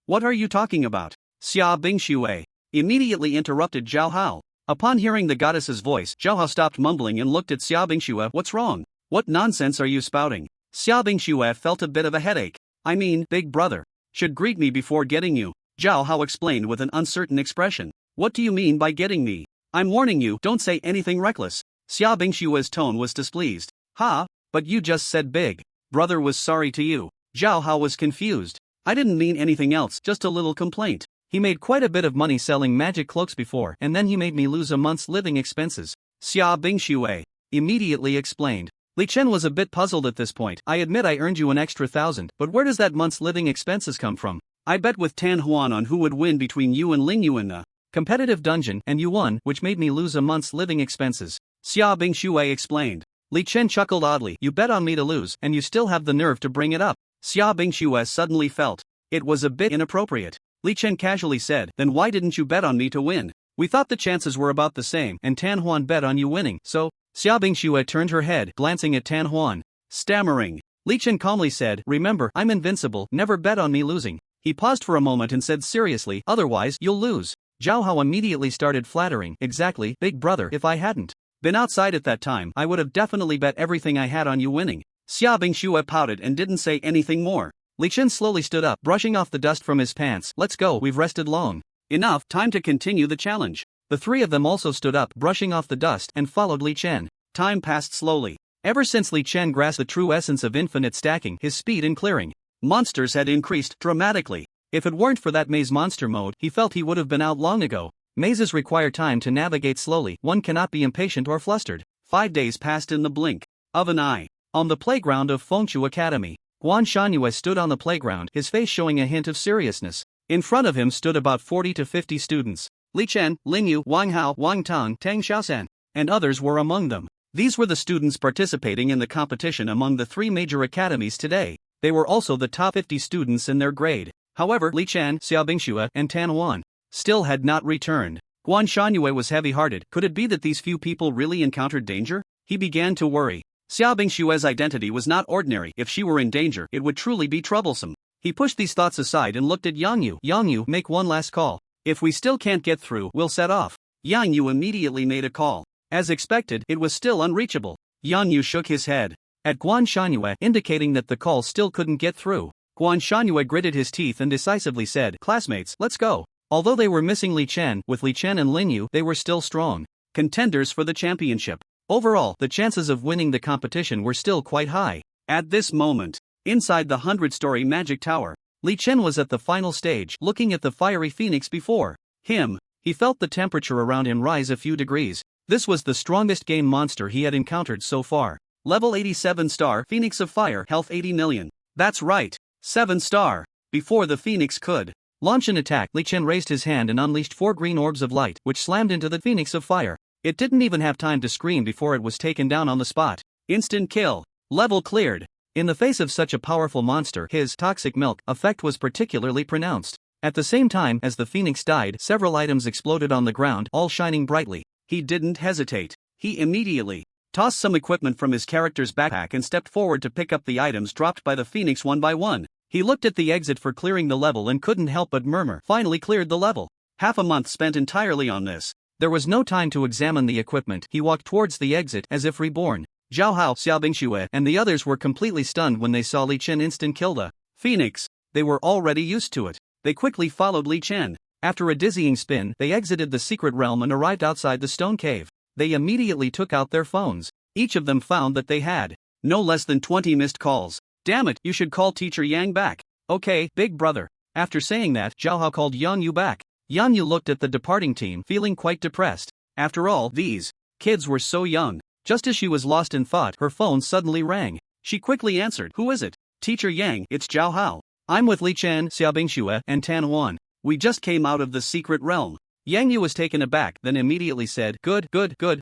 what are you talking about? Xia Bingxue immediately interrupted Zhao Hao. Upon hearing the goddess's voice, Zhao Hao stopped mumbling and looked at Xia Bingxue. What's wrong? What nonsense are you spouting? Xia Bingxue felt a bit of a headache. I mean, big brother should greet me before getting you. Zhao Hao explained with an uncertain expression. What do you mean by getting me? I'm warning you, don't say anything reckless. Xia Bingxue's tone was displeased. But you just said big brother was sorry to you. Zhao Hao was confused. I didn't mean anything else, just a little complaint. He made quite a bit of money selling magic cloaks before, and then he made me lose a month's living expenses. Xia Bingxue immediately explained. Li Chen was a bit puzzled at this point. I admit I earned you an extra 1,000, but where does that month's living expenses come from? I bet with Tan Huan on who would win between you and Ling Yu in the competitive dungeon, and you won, which made me lose a month's living expenses. Xia Bingshui explained. Li Chen chuckled oddly. You bet on me to lose, and you still have the nerve to bring it up. Xia Bingshui suddenly felt it was a bit inappropriate. Li Chen casually said, then why didn't you bet on me to win? We thought the chances were about the same, and Tan Huan bet on you winning, so. Xia Bingshui turned her head, glancing at Tan Huan. Stammering. Li Chen calmly said, remember, I'm invincible, never bet on me losing. He paused for a moment and said seriously, otherwise, you'll lose. Zhao Hao immediately started flattering. Exactly, big brother, if I hadn't been outside at that time, I would have definitely bet everything I had on you winning. Xia Bingshui pouted and didn't say anything more. Li Chen slowly stood up, brushing off the dust from his pants. Let's go, we've rested long enough, time to continue the challenge. The three of them also stood up, brushing off the dust, and followed Li Chen. Time passed slowly. Ever since Li Chen grasped the true essence of infinite stacking, his speed in clearing monsters had increased dramatically. If it weren't for that maze monster mode, he felt he would have been out long ago. Mazes require time to navigate slowly, one cannot be impatient or flustered. 5 days passed in the blink of an eye. On the playground of Fengchu Academy, Guan Shangyue stood on the playground, his face showing a hint of seriousness. In front of him stood about 40 to 50 students. Li Chen, Ling Yu, Wang Hao, Wang Tang, Tang Xiaosan, and others were among them. These were the students participating in the competition among the 3 major academies today. They were also the top 50 students in their grade. However, Li Chen, Xia Bingshui, and Tan Huan still had not returned. Guan Shangyue was heavy-hearted. Could it be that these few people really encountered danger? He began to worry. Xia Bingshui's identity was not ordinary. If she were in danger, it would truly be troublesome. He pushed these thoughts aside and looked at Yang Yu. Yang Yu, make one last call. If we still can't get through, we'll set off. Yang Yu immediately made a call. As expected, it was still unreachable. Yang Yu shook his head at Guan Shangyue, indicating that the call still couldn't get through. Guan Shangyue gritted his teeth and decisively said, classmates, let's go. Although they were missing Li Chen, with Li Chen and Ling Yu, they were still strong contenders for the championship. Overall, the chances of winning the competition were still quite high. At this moment, inside the 100-story magic tower, Li Chen was at the final stage, looking at the fiery phoenix before him. He felt the temperature around him rise a few degrees. This was the strongest game monster he had encountered so far. Level 87 star, Phoenix of Fire, health 80 million. That's right, 7 star. Before the phoenix could launch an attack, Li Chen raised his hand and unleashed 4 green orbs of light, which slammed into the Phoenix of Fire. It didn't even have time to scream before it was taken down on the spot. Instant kill. Level cleared. In the face of such a powerful monster, his toxic milk effect was particularly pronounced. At the same time as the phoenix died, several items exploded on the ground, all shining brightly. He didn't hesitate. He immediately tossed some equipment from his character's backpack and stepped forward to pick up the items dropped by the phoenix one by one. He looked at the exit for clearing the level and couldn't help but murmur, finally cleared the level. Half a month spent entirely on this. There was no time to examine the equipment. He walked towards the exit as if reborn. Zhao Hao, Xia Bingshui, and the others were completely stunned when they saw Li Chen instant kill the phoenix. They were already used to it. They quickly followed Li Chen. After a dizzying spin, they exited the secret realm and arrived outside the stone cave. They immediately took out their phones. Each of them found that they had no less than 20 missed calls. Damn it, you should call Teacher Yang back. Okay, big brother. After saying that, Zhao Hao called Yang Yu back. Yang Yu looked at the departing team, feeling quite depressed. After all, these kids were so young. Just as she was lost in thought, her phone suddenly rang. She quickly answered. Who is it? Teacher Yang, it's Zhao Hao. I'm with Li Chen, Xia Bingshui, and Tan Huan. We just came out of the secret realm. Yang Yu was taken aback, then immediately said, Good,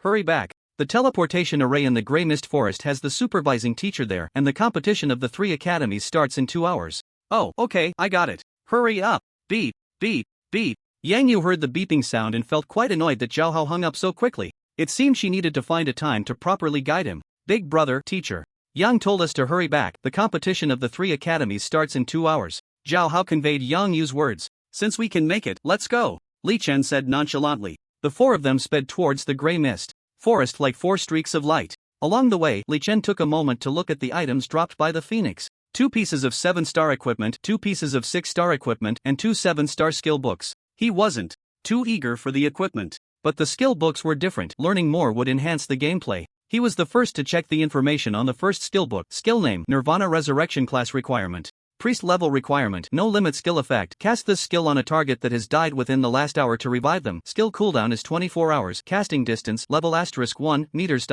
hurry back. The teleportation array in the Grey Mist Forest has the supervising teacher there, and the competition of the 3 academies starts in 2 hours. Oh, okay, I got it. Hurry up. Beep, beep, beep. Yang Yu heard the beeping sound and felt quite annoyed that Zhao Hao hung up so quickly. It seemed she needed to find a time to properly guide him. Big brother, teacher. Yang told us to hurry back. The competition of the 3 academies starts in 2 hours. Zhao Hao conveyed Yang Yu's words. Since we can make it, let's go. Li Chen said nonchalantly. The 4 of them sped towards the Grey Mist Forest like 4 streaks of light. Along the way, Li Chen took a moment to look at the items dropped by the phoenix. 2 pieces of 7-star equipment, 2 pieces of 6-star equipment, and 2 7-star skill books. He wasn't too eager for the equipment, but the skill books were different. Learning more would enhance the gameplay. He was the first to check the information on the first skill book. Skill name, Nirvana Resurrection class requirement. Priest level requirement, no limit skill effect. Cast this skill on a target that has died within the last hour to revive them. Skill cooldown is 24 hours. Casting distance, level *1 meters.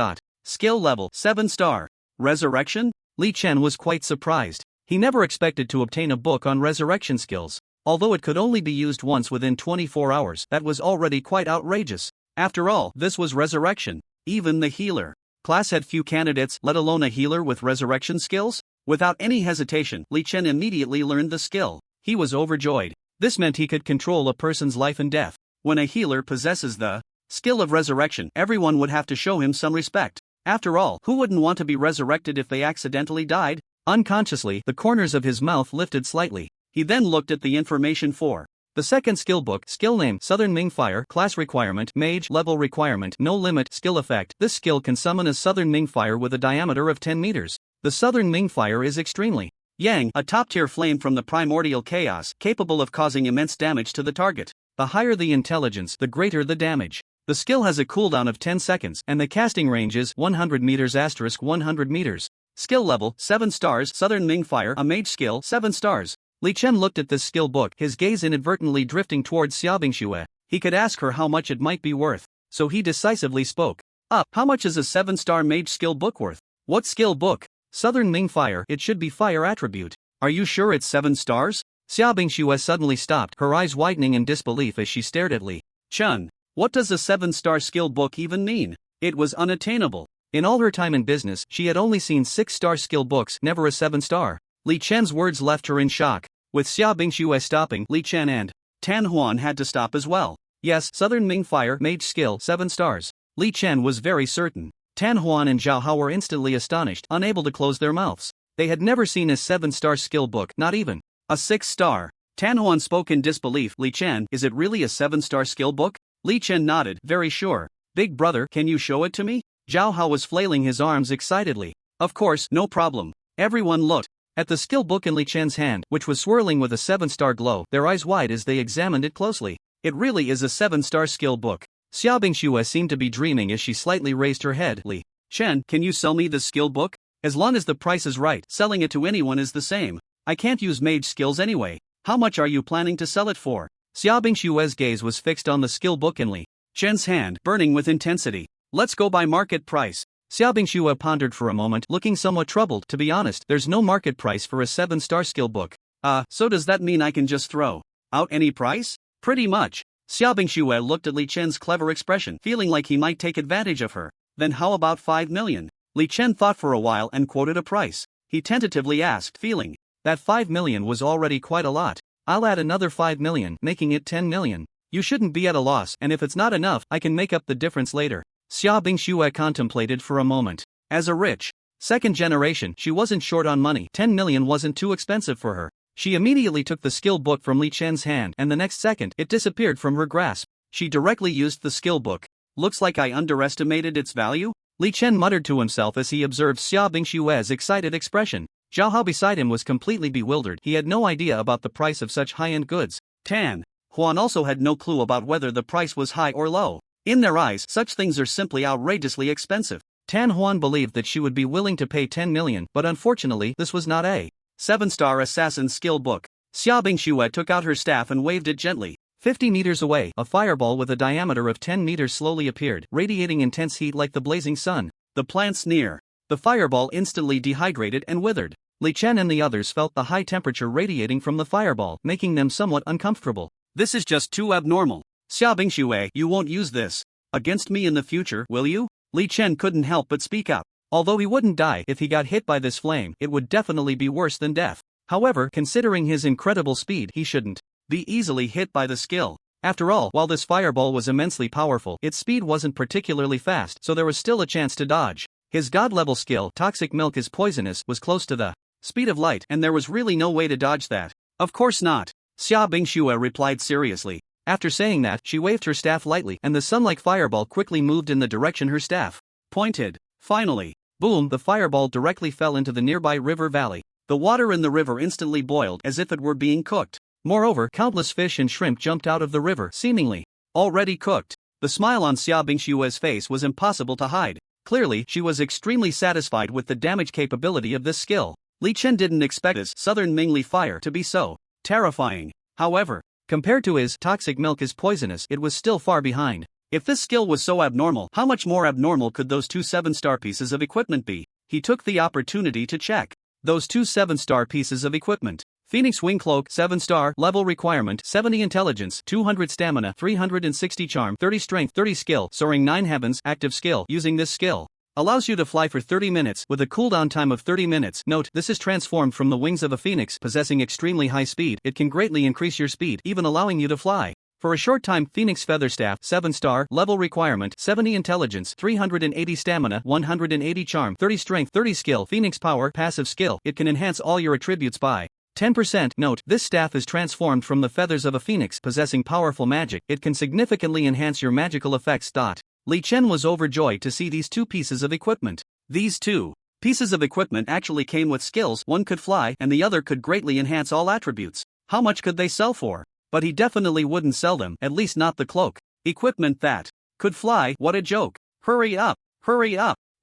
Skill level, 7 star. Resurrection? Li Chen was quite surprised. He never expected to obtain a book on resurrection skills. Although it could only be used once within 24 hours, that was already quite outrageous. After all, this was resurrection. Even the healer class had few candidates, let alone a healer with resurrection skills. Without any hesitation, Li Chen immediately learned the skill. He was overjoyed. This meant he could control a person's life and death. When a healer possesses the skill of resurrection, everyone would have to show him some respect. After all, who wouldn't want to be resurrected if they accidentally died? Unconsciously, the corners of his mouth lifted slightly. He then looked at the information for the second skill book. Skill name: Southern Ming Fire. Class requirement: Mage. Level requirement: No limit. Skill effect: This skill can summon a Southern Ming Fire with a diameter of 10 meters. The Southern Ming Fire is extremely Yang, a top-tier flame from the primordial chaos, capable of causing immense damage to the target. The higher the intelligence, the greater the damage. The skill has a cooldown of 10 seconds, and the casting range is 100 meters * 100 meters. Skill level: 7 stars. Southern Ming Fire, a mage skill, 7 stars. Li Chen looked at this skill book, his gaze inadvertently drifting towards Xiaobingxue. He could ask her how much it might be worth, so he decisively spoke up. How much is a 7-star mage skill book worth? What skill book? Southern Ming Fire. It should be fire attribute. Are you sure it's 7 stars? Xiaobingxue suddenly stopped, her eyes widening in disbelief as she stared at Li Chen. What does a 7-star skill book even mean? It was unattainable. In all her time in business, she had only seen 6-star skill books, never a 7-star. Li Chen's words left her in shock. With Xiaobingxue stopping, Li Chen and Tan Huan had to stop as well. Yes, Southern Ming Fire, mage skill, 7 stars. Li Chen was very certain. Tan Huan and Zhao Hao were instantly astonished, unable to close their mouths. They had never seen a 7-star skill book, not even a 6-star. Tan Huan spoke in disbelief. Li Chen, is it really a 7-star skill book? Li Chen nodded, very sure. Big brother, can you show it to me? Zhao Hao was flailing his arms excitedly. Of course, no problem. Everyone looked at the skill book in Li Chen's hand, which was swirling with a 7-star glow, their eyes wide as they examined it closely. It really is a 7-star skill book. Xiaobingxue seemed to be dreaming as she slightly raised her head. Li Chen, can you sell me the skill book? As long as the price is right, selling it to anyone is the same. I can't use mage skills anyway. How much are you planning to sell it for? Xiaobingxue's gaze was fixed on the skill book in Li Chen's hand, burning with intensity. Let's go by market price. Xiaobingxue pondered for a moment, looking somewhat troubled. To be honest, there's no market price for a 7-star skill book. So does that mean I can just throw out any price? Pretty much. Xiaobingxue looked at Li Chen's clever expression, feeling like he might take advantage of her. Then how about 5 million? Li Chen thought for a while and quoted a price. He tentatively asked, feeling that 5 million was already quite a lot. I'll add another 5 million, making it 10 million. You shouldn't be at a loss, and if it's not enough, I can make up the difference later. Xiaobingxue contemplated for a moment. As a rich second generation, she wasn't short on money. 10 million wasn't too expensive for her. She immediately took the skill book from Li Chen's hand, and the next second, it disappeared from her grasp. She directly used the skill book. Looks like I underestimated its value? Li Chen muttered to himself as he observed Xiaobingxue's excited expression. Zhao Hao beside him was completely bewildered. He had no idea about the price of such high-end goods. Tan Huan also had no clue about whether the price was high or low. In their eyes, such things are simply outrageously expensive. Tan Huan believed that she would be willing to pay 10 million, but unfortunately, this was not a 7-star assassin skill book. Xiaobingxue took out her staff and waved it gently. 50 meters away, a fireball with a diameter of 10 meters slowly appeared, radiating intense heat like the blazing sun. The plants near the fireball instantly dehydrated and withered. Li Chen and the others felt the high temperature radiating from the fireball, making them somewhat uncomfortable. This is just too abnormal. Xiaobingxue, you won't use this against me in the future, will you? Li Chen couldn't help but speak up. Although he wouldn't die if he got hit by this flame, it would definitely be worse than death. However, considering his incredible speed, he shouldn't be easily hit by the skill. After all, while this fireball was immensely powerful, its speed wasn't particularly fast, so there was still a chance to dodge. His god-level skill, Toxic Milk is Poisonous, was close to the speed of light, and there was really no way to dodge that. Of course not. Xiaobingxue replied seriously. After saying that, she waved her staff lightly, and the sun-like fireball quickly moved in the direction her staff pointed. Finally, boom, the fireball directly fell into the nearby river valley. The water in the river instantly boiled as if it were being cooked. Moreover, countless fish and shrimp jumped out of the river, seemingly already cooked. The smile on Xiaobingxue's face was impossible to hide. Clearly, she was extremely satisfied with the damage capability of this skill. Li Chen didn't expect his Southern Mingli Fire to be so terrifying. However, compared to his Toxic Milk is Poisonous, it was still far behind. If this skill was so abnormal, how much more abnormal could those 2 7-star pieces of equipment be? He took the opportunity to check those 2 7-star pieces of equipment. Phoenix Wing Cloak 7-star, level requirement 70 intelligence, 200 stamina, 360 charm, 30 strength, 30 skill, soaring 9 heavens, active skill. Using this skill allows you to fly for 30 minutes with a cooldown time of 30 minutes. Note, this is transformed from the wings of a phoenix. Possessing extremely high speed, it can greatly increase your speed, even allowing you to fly. For a short time. Phoenix Featherstaff 7-star, level requirement 70 intelligence, 380 stamina, 180 charm, 30 strength, 30 skill. Phoenix Power passive skill, it can enhance all your attributes by 10%. Note, this staff is transformed from the feathers of a phoenix. Possessing powerful magic, it can significantly enhance your magical effects. Li Chen was overjoyed to see these two pieces of equipment. These two pieces of equipment actually came with skills. One could fly and the other could greatly enhance all attributes. How much could they sell for? But he definitely wouldn't sell them, at least not the cloak. Equipment that could fly. What a joke. Hurry up,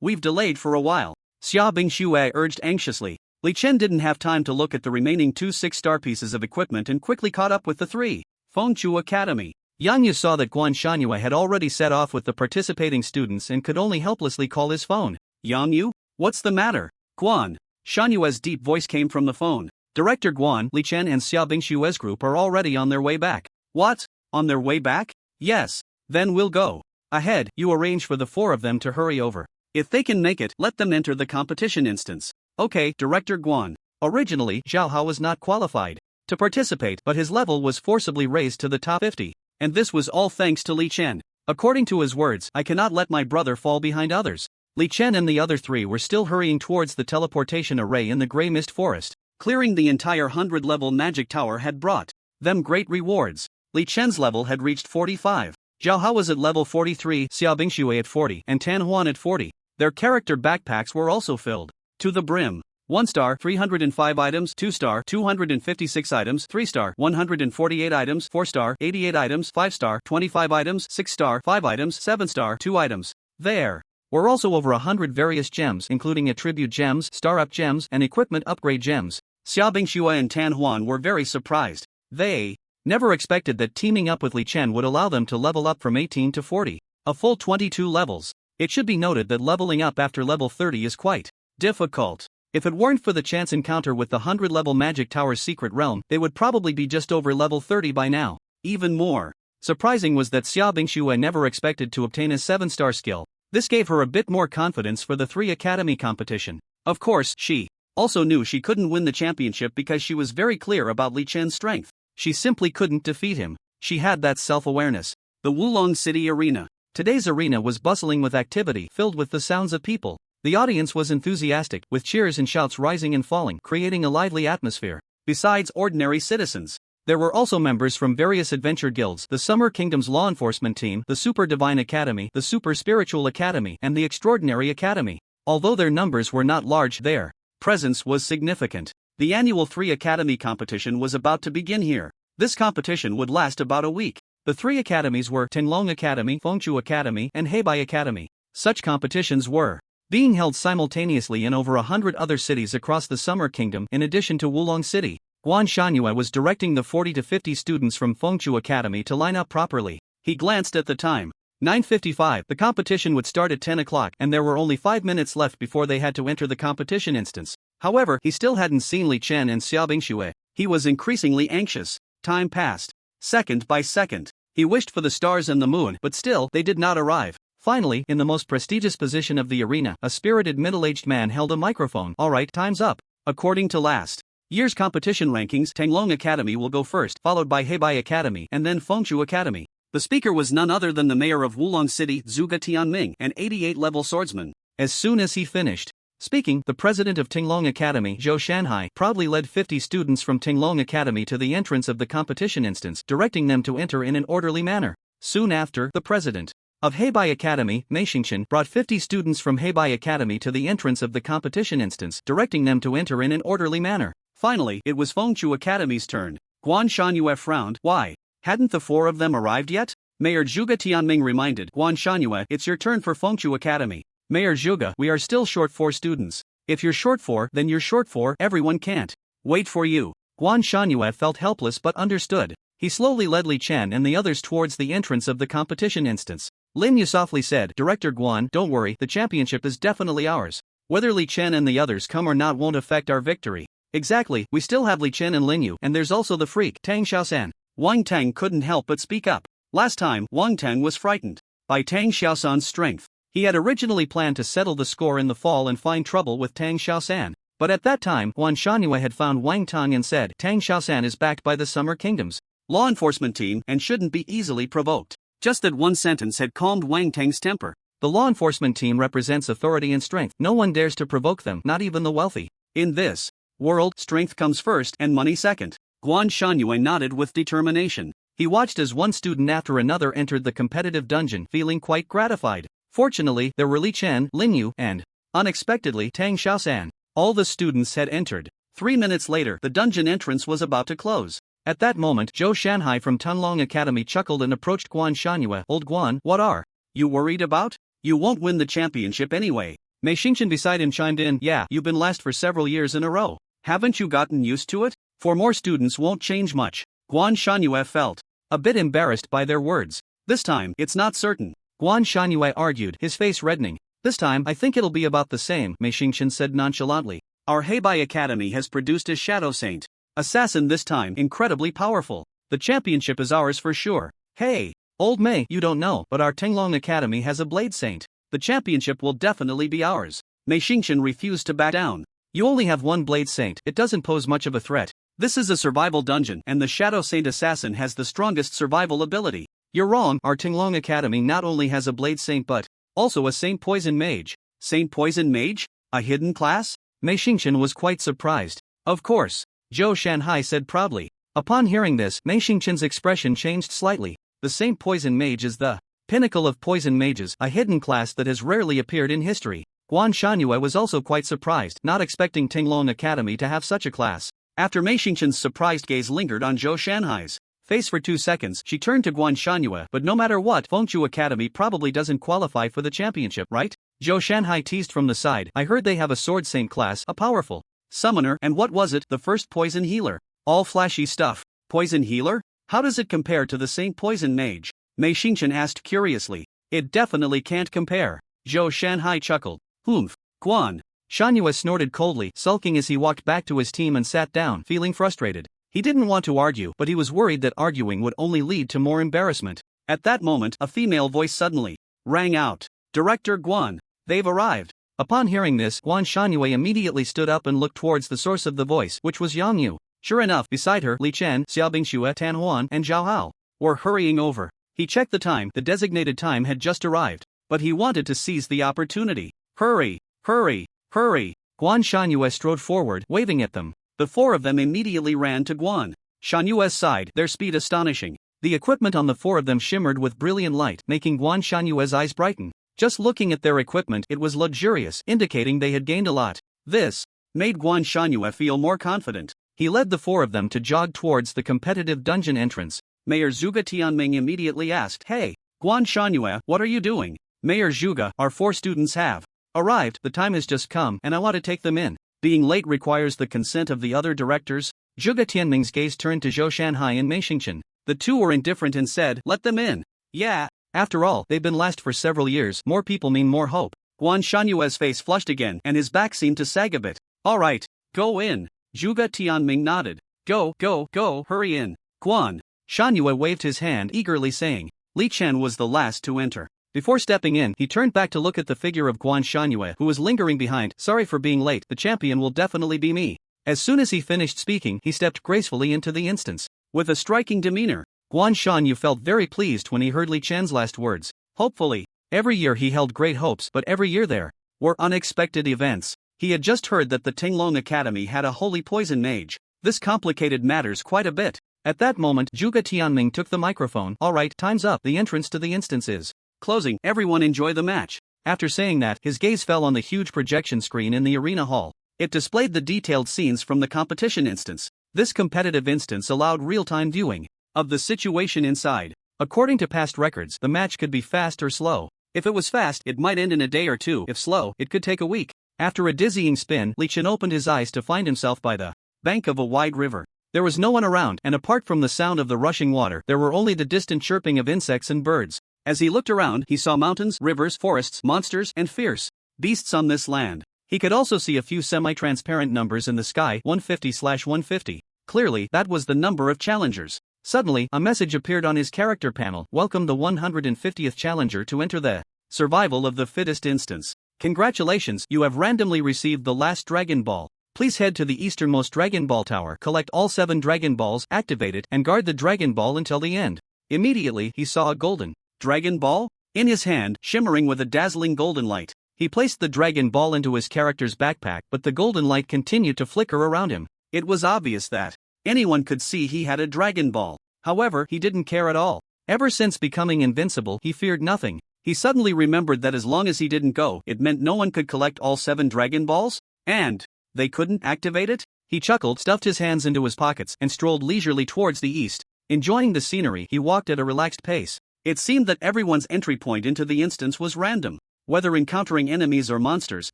we've delayed for a while. Xia Bingxue urged anxiously. Li Chen didn't have time to look at the remaining 2 6-star pieces of equipment and quickly caught up with the 3. Fengchu Academy. Yang Yu saw that Guan Shangyue had already set off with the participating students and could only helplessly call his phone. Yang Yu? What's the matter? Guan Shanyue's deep voice came from the phone. Director Guan, Li Chen and Xia Bingshue's group are already on their way back. What? On their way back? Yes. Then we'll go. Ahead, you arrange for the 4 of them to hurry over. If they can make it, let them enter the competition instance. Okay, Director Guan. Originally, Zhao Hao was not qualified to participate, but his level was forcibly raised to the top 50. And this was all thanks to Li Chen. According to his words, I cannot let my brother fall behind others. Li Chen and the other 3 were still hurrying towards the teleportation array in the Grey Mist Forest. Clearing the entire 100-level magic tower had brought them great rewards. Li Chen's level had reached 45. Zhao Hao was at level 43, Xia Bingxue at 40, and Tan Huan at 40. Their character backpacks were also filled to the brim. 1-star, 305 items, 2-star, 256 items, 3-star, 148 items, 4-star, 88 items, 5-star, 25 items, 6-star, 5 items, 7-star, 2 items. There were also over 100 various gems, including attribute gems, star-up gems, and equipment upgrade gems. Xia Bingxue and Tan Huan were very surprised. They never expected that teaming up with Li Chen would allow them to level up from 18 to 40. A full 22 levels. It should be noted that leveling up after level 30 is quite difficult. If it weren't for the chance encounter with the 100-level Magic Tower's secret realm, they would probably be just over level 30 by now. Even more surprising was that Xia Bingxue never expected to obtain a 7-star skill. This gave her a bit more confidence for the 3 academy competition. Of course, she also knew she couldn't win the championship because she was very clear about Li Chen's strength. She simply couldn't defeat him. She had that self-awareness. The Wulong City Arena. Today's arena was bustling with activity, filled with the sounds of people. The audience was enthusiastic, with cheers and shouts rising and falling, creating a lively atmosphere. Besides ordinary citizens, there were also members from various adventure guilds, the Summer Kingdom's law enforcement team, the Super Divine Academy, the Super Spiritual Academy, and the Extraordinary Academy. Although their numbers were not large, their presence was significant. The annual 3 Academy competition was about to begin here. This competition would last about a week. The 3 academies were Tenlong Academy, Fengchu Academy, and Heibai Academy. Such competitions were being held simultaneously in over 100 other cities across the Summer Kingdom. In addition to Wulong City, Guan Shangyue was directing the 40 to 50 students from Fengchu Academy to line up properly. He glanced at the time. 9:55. The competition would start at 10 o'clock, and there were only 5 minutes left before they had to enter the competition instance. However, he still hadn't seen Li Chen and Xia Bingxue. He was increasingly anxious. Time passed. Second by second. He wished for the stars and the moon, but still, they did not arrive. Finally, in the most prestigious position of the arena, a spirited middle-aged man held a microphone. Alright, time's up. According to last year's competition rankings, Tenlong Academy will go first, followed by Heibai Academy, and then Fengchu Academy. The speaker was none other than the mayor of Wulong City, Zhuge Tianming, an 88-level swordsman. As soon as he finished speaking, the president of Tenlong Academy, Zhou Shanhai, proudly led 50 students from Tenlong Academy to the entrance of the competition instance, directing them to enter in an orderly manner. Soon after, the president of Heibai Academy, Mei Xingchen, brought 50 students from Heibai Academy to the entrance of the competition instance, directing them to enter in an orderly manner. Finally, it was Fengchu Academy's turn. Guan Shangyue frowned. Why? Hadn't the 4 of them arrived yet? Mayor Zhuge Tianming reminded. Guan Shangyue, it's your turn for Fengchu Academy. Mayor Zhuge, we are still short 4 students. If you're short 4, then you're short 4, everyone can't wait for you. Guan Shangyue felt helpless but understood. He slowly led Li Chen and the others towards the entrance of the competition instance. Lin Yu softly said, Director Guan, don't worry, the championship is definitely ours. Whether Li Chen and the others come or not won't affect our victory. Exactly, we still have Li Chen and Lin Yu, and there's also the freak, Tang Xiaosan. Wang Tang couldn't help but speak up. Last time, Wang Tang was frightened by Tang Xiaosan's strength. He had originally planned to settle the score in the fall and find trouble with Tang Xiaosan. But at that time, Guan Shangyue had found Wang Tang and said, Tang Xiaosan is backed by the Summer Kingdom's law enforcement team and shouldn't be easily provoked. Just that one sentence had calmed Wang Tang's temper. The law enforcement team represents authority and strength. No one dares to provoke them, not even the wealthy. In this world, strength comes first and money second. Guan Shangyue nodded with determination. He watched as one student after another entered the competitive dungeon, feeling quite gratified. Fortunately, there were Li Chen, Lin Yu, and, unexpectedly, Tang Xiaosan. All the students had entered. 3 minutes later, the dungeon entrance was about to close. At that moment, Zhou Shanhai from Tunlong Academy chuckled and approached Guan Shangyue. Old Guan, what are you worried about? You won't win the championship anyway. Mei Xingchen beside him chimed in, yeah, you've been last for several years in a row. Haven't you gotten used to it? 4 more students won't change much. Guan Shangyue felt a bit embarrassed by their words. This time, it's not certain. Guan Shangyue argued, his face reddening. This time, I think it'll be about the same, Mei Xingchen said nonchalantly. Our Heibai Academy has produced a Shadow Saint assassin this time, incredibly powerful. The championship is ours for sure. Hey, old Mei, you don't know, but our Tinglong Academy has a Blade Saint. The championship will definitely be ours. Mei Xingchen refused to back down. You only have one Blade Saint, it doesn't pose much of a threat. This is a survival dungeon and the Shadow Saint assassin has the strongest survival ability. You're wrong, our Tinglong Academy not only has a Blade Saint but also a Saint Poison Mage. Saint Poison Mage? A hidden class? Mei Xingchen was quite surprised. Of course, Zhou Shanhai said proudly. Upon hearing this, Mei Xingchen's expression changed slightly. The Saint Poison Mage is the pinnacle of poison mages, a hidden class that has rarely appeared in history. Guan Shangyue was also quite surprised, not expecting Tinglong Academy to have such a class. After Mei Xingchen's surprised gaze lingered on Zhou Shanhai's face for 2 seconds, she turned to Guan Shangyue. But no matter what, Fengchu Academy probably doesn't qualify for the championship, right? Zhou Shanhai teased from the side. I heard they have a Sword Saint class, a powerful summoner, and what was it, the first poison healer? All flashy stuff. Poison healer? How does it compare to the Saint Poison Mage? Mei Xingchen asked curiously. It definitely can't compare. Zhou Shanhai chuckled. Humph. Guan Shangyue snorted coldly, sulking as he walked back to his team and sat down, feeling frustrated. He didn't want to argue, but he was worried that arguing would only lead to more embarrassment. At that moment, a female voice suddenly rang out. Director Guan, they've arrived. Upon hearing this, Guan Shangyue immediately stood up and looked towards the source of the voice, which was Yang Yu. Sure enough, beside her, Li Chen, Xiaobingxue, Tan Huan, and Zhao Hao were hurrying over. He checked the time, the designated time had just arrived. But he wanted to seize the opportunity. Hurry, hurry, hurry. Guan Shangyue strode forward, waving at them. The 4 of them immediately ran to Guan Shanyue's side, their speed astonishing. The equipment on the 4 of them shimmered with brilliant light, making Guan Shanyue's eyes brighten. Just looking at their equipment, it was luxurious, indicating they had gained a lot. This made Guan Shangyue feel more confident. He led the 4 of them to jog towards the competitive dungeon entrance. Mayor Zhuge Tianming immediately asked, Hey, Guan Shangyue, what are you doing? Mayor Zhuge, our 4 students have arrived, the time has just come, and I want to take them in. Being late requires the consent of the other directors. Zhuge Tianming's gaze turned to Zhou Shanhai and Mei Xingchen. The 2 were indifferent and said, Let them in. Yeah. After all, they've been last for several years, more people mean more hope. Guan Shanyue's face flushed again, and his back seemed to sag a bit. Alright, go in. Zhuge Tianming nodded. Go, go, go, hurry in. Guan Shanyue waved his hand eagerly saying. Li Chen was the last to enter. Before stepping in, he turned back to look at the figure of Guan Shangyue, who was lingering behind. Sorry for being late, the champion will definitely be me. As soon as he finished speaking, he stepped gracefully into the instance. With a striking demeanor, Guan Shanyu felt very pleased when he heard Li Chen's last words. Hopefully. Every year he held great hopes, but every year there were unexpected events. He had just heard that the Tinglong Academy had a holy poison mage. This complicated matters quite a bit. At that moment, Zhuge Tianming took the microphone. Alright, time's up. The entrance to the instance is closing. Everyone enjoy the match. After saying that, his gaze fell on the huge projection screen in the arena hall. It displayed the detailed scenes from the competition instance. This competitive instance allowed real-time viewing of the situation inside. According to past records, the match could be fast or slow. If it was fast, it might end in a day or 2. If slow, it could take a week. After a dizzying spin, Li Chen opened his eyes to find himself by the bank of a wide river. There was no one around, and apart from the sound of the rushing water, there were only the distant chirping of insects and birds. As he looked around, he saw mountains, rivers, forests, monsters, and fierce beasts on this land. He could also see a few semi-transparent numbers in the sky, 150/150. Clearly, that was the number of challengers. Suddenly, a message appeared on his character panel: welcome the 150th challenger to enter the survival of the fittest instance. Congratulations, you have randomly received the last Dragon Ball. Please head to the easternmost Dragon Ball Tower, collect all 7 Dragon Balls, activate it, and guard the Dragon Ball until the end. Immediately, he saw a golden Dragon Ball in his hand, shimmering with a dazzling golden light. He placed the Dragon Ball into his character's backpack, but the golden light continued to flicker around him. It was obvious that anyone could see he had a Dragon Ball. However, he didn't care at all. Ever since becoming invincible, he feared nothing. He suddenly remembered that as long as he didn't go, it meant no one could collect all 7 Dragon Balls, and they couldn't activate it? He chuckled, stuffed his hands into his pockets, and strolled leisurely towards the east. Enjoying the scenery, he walked at a relaxed pace. It seemed that everyone's entry point into the instance was random. Whether encountering enemies or monsters,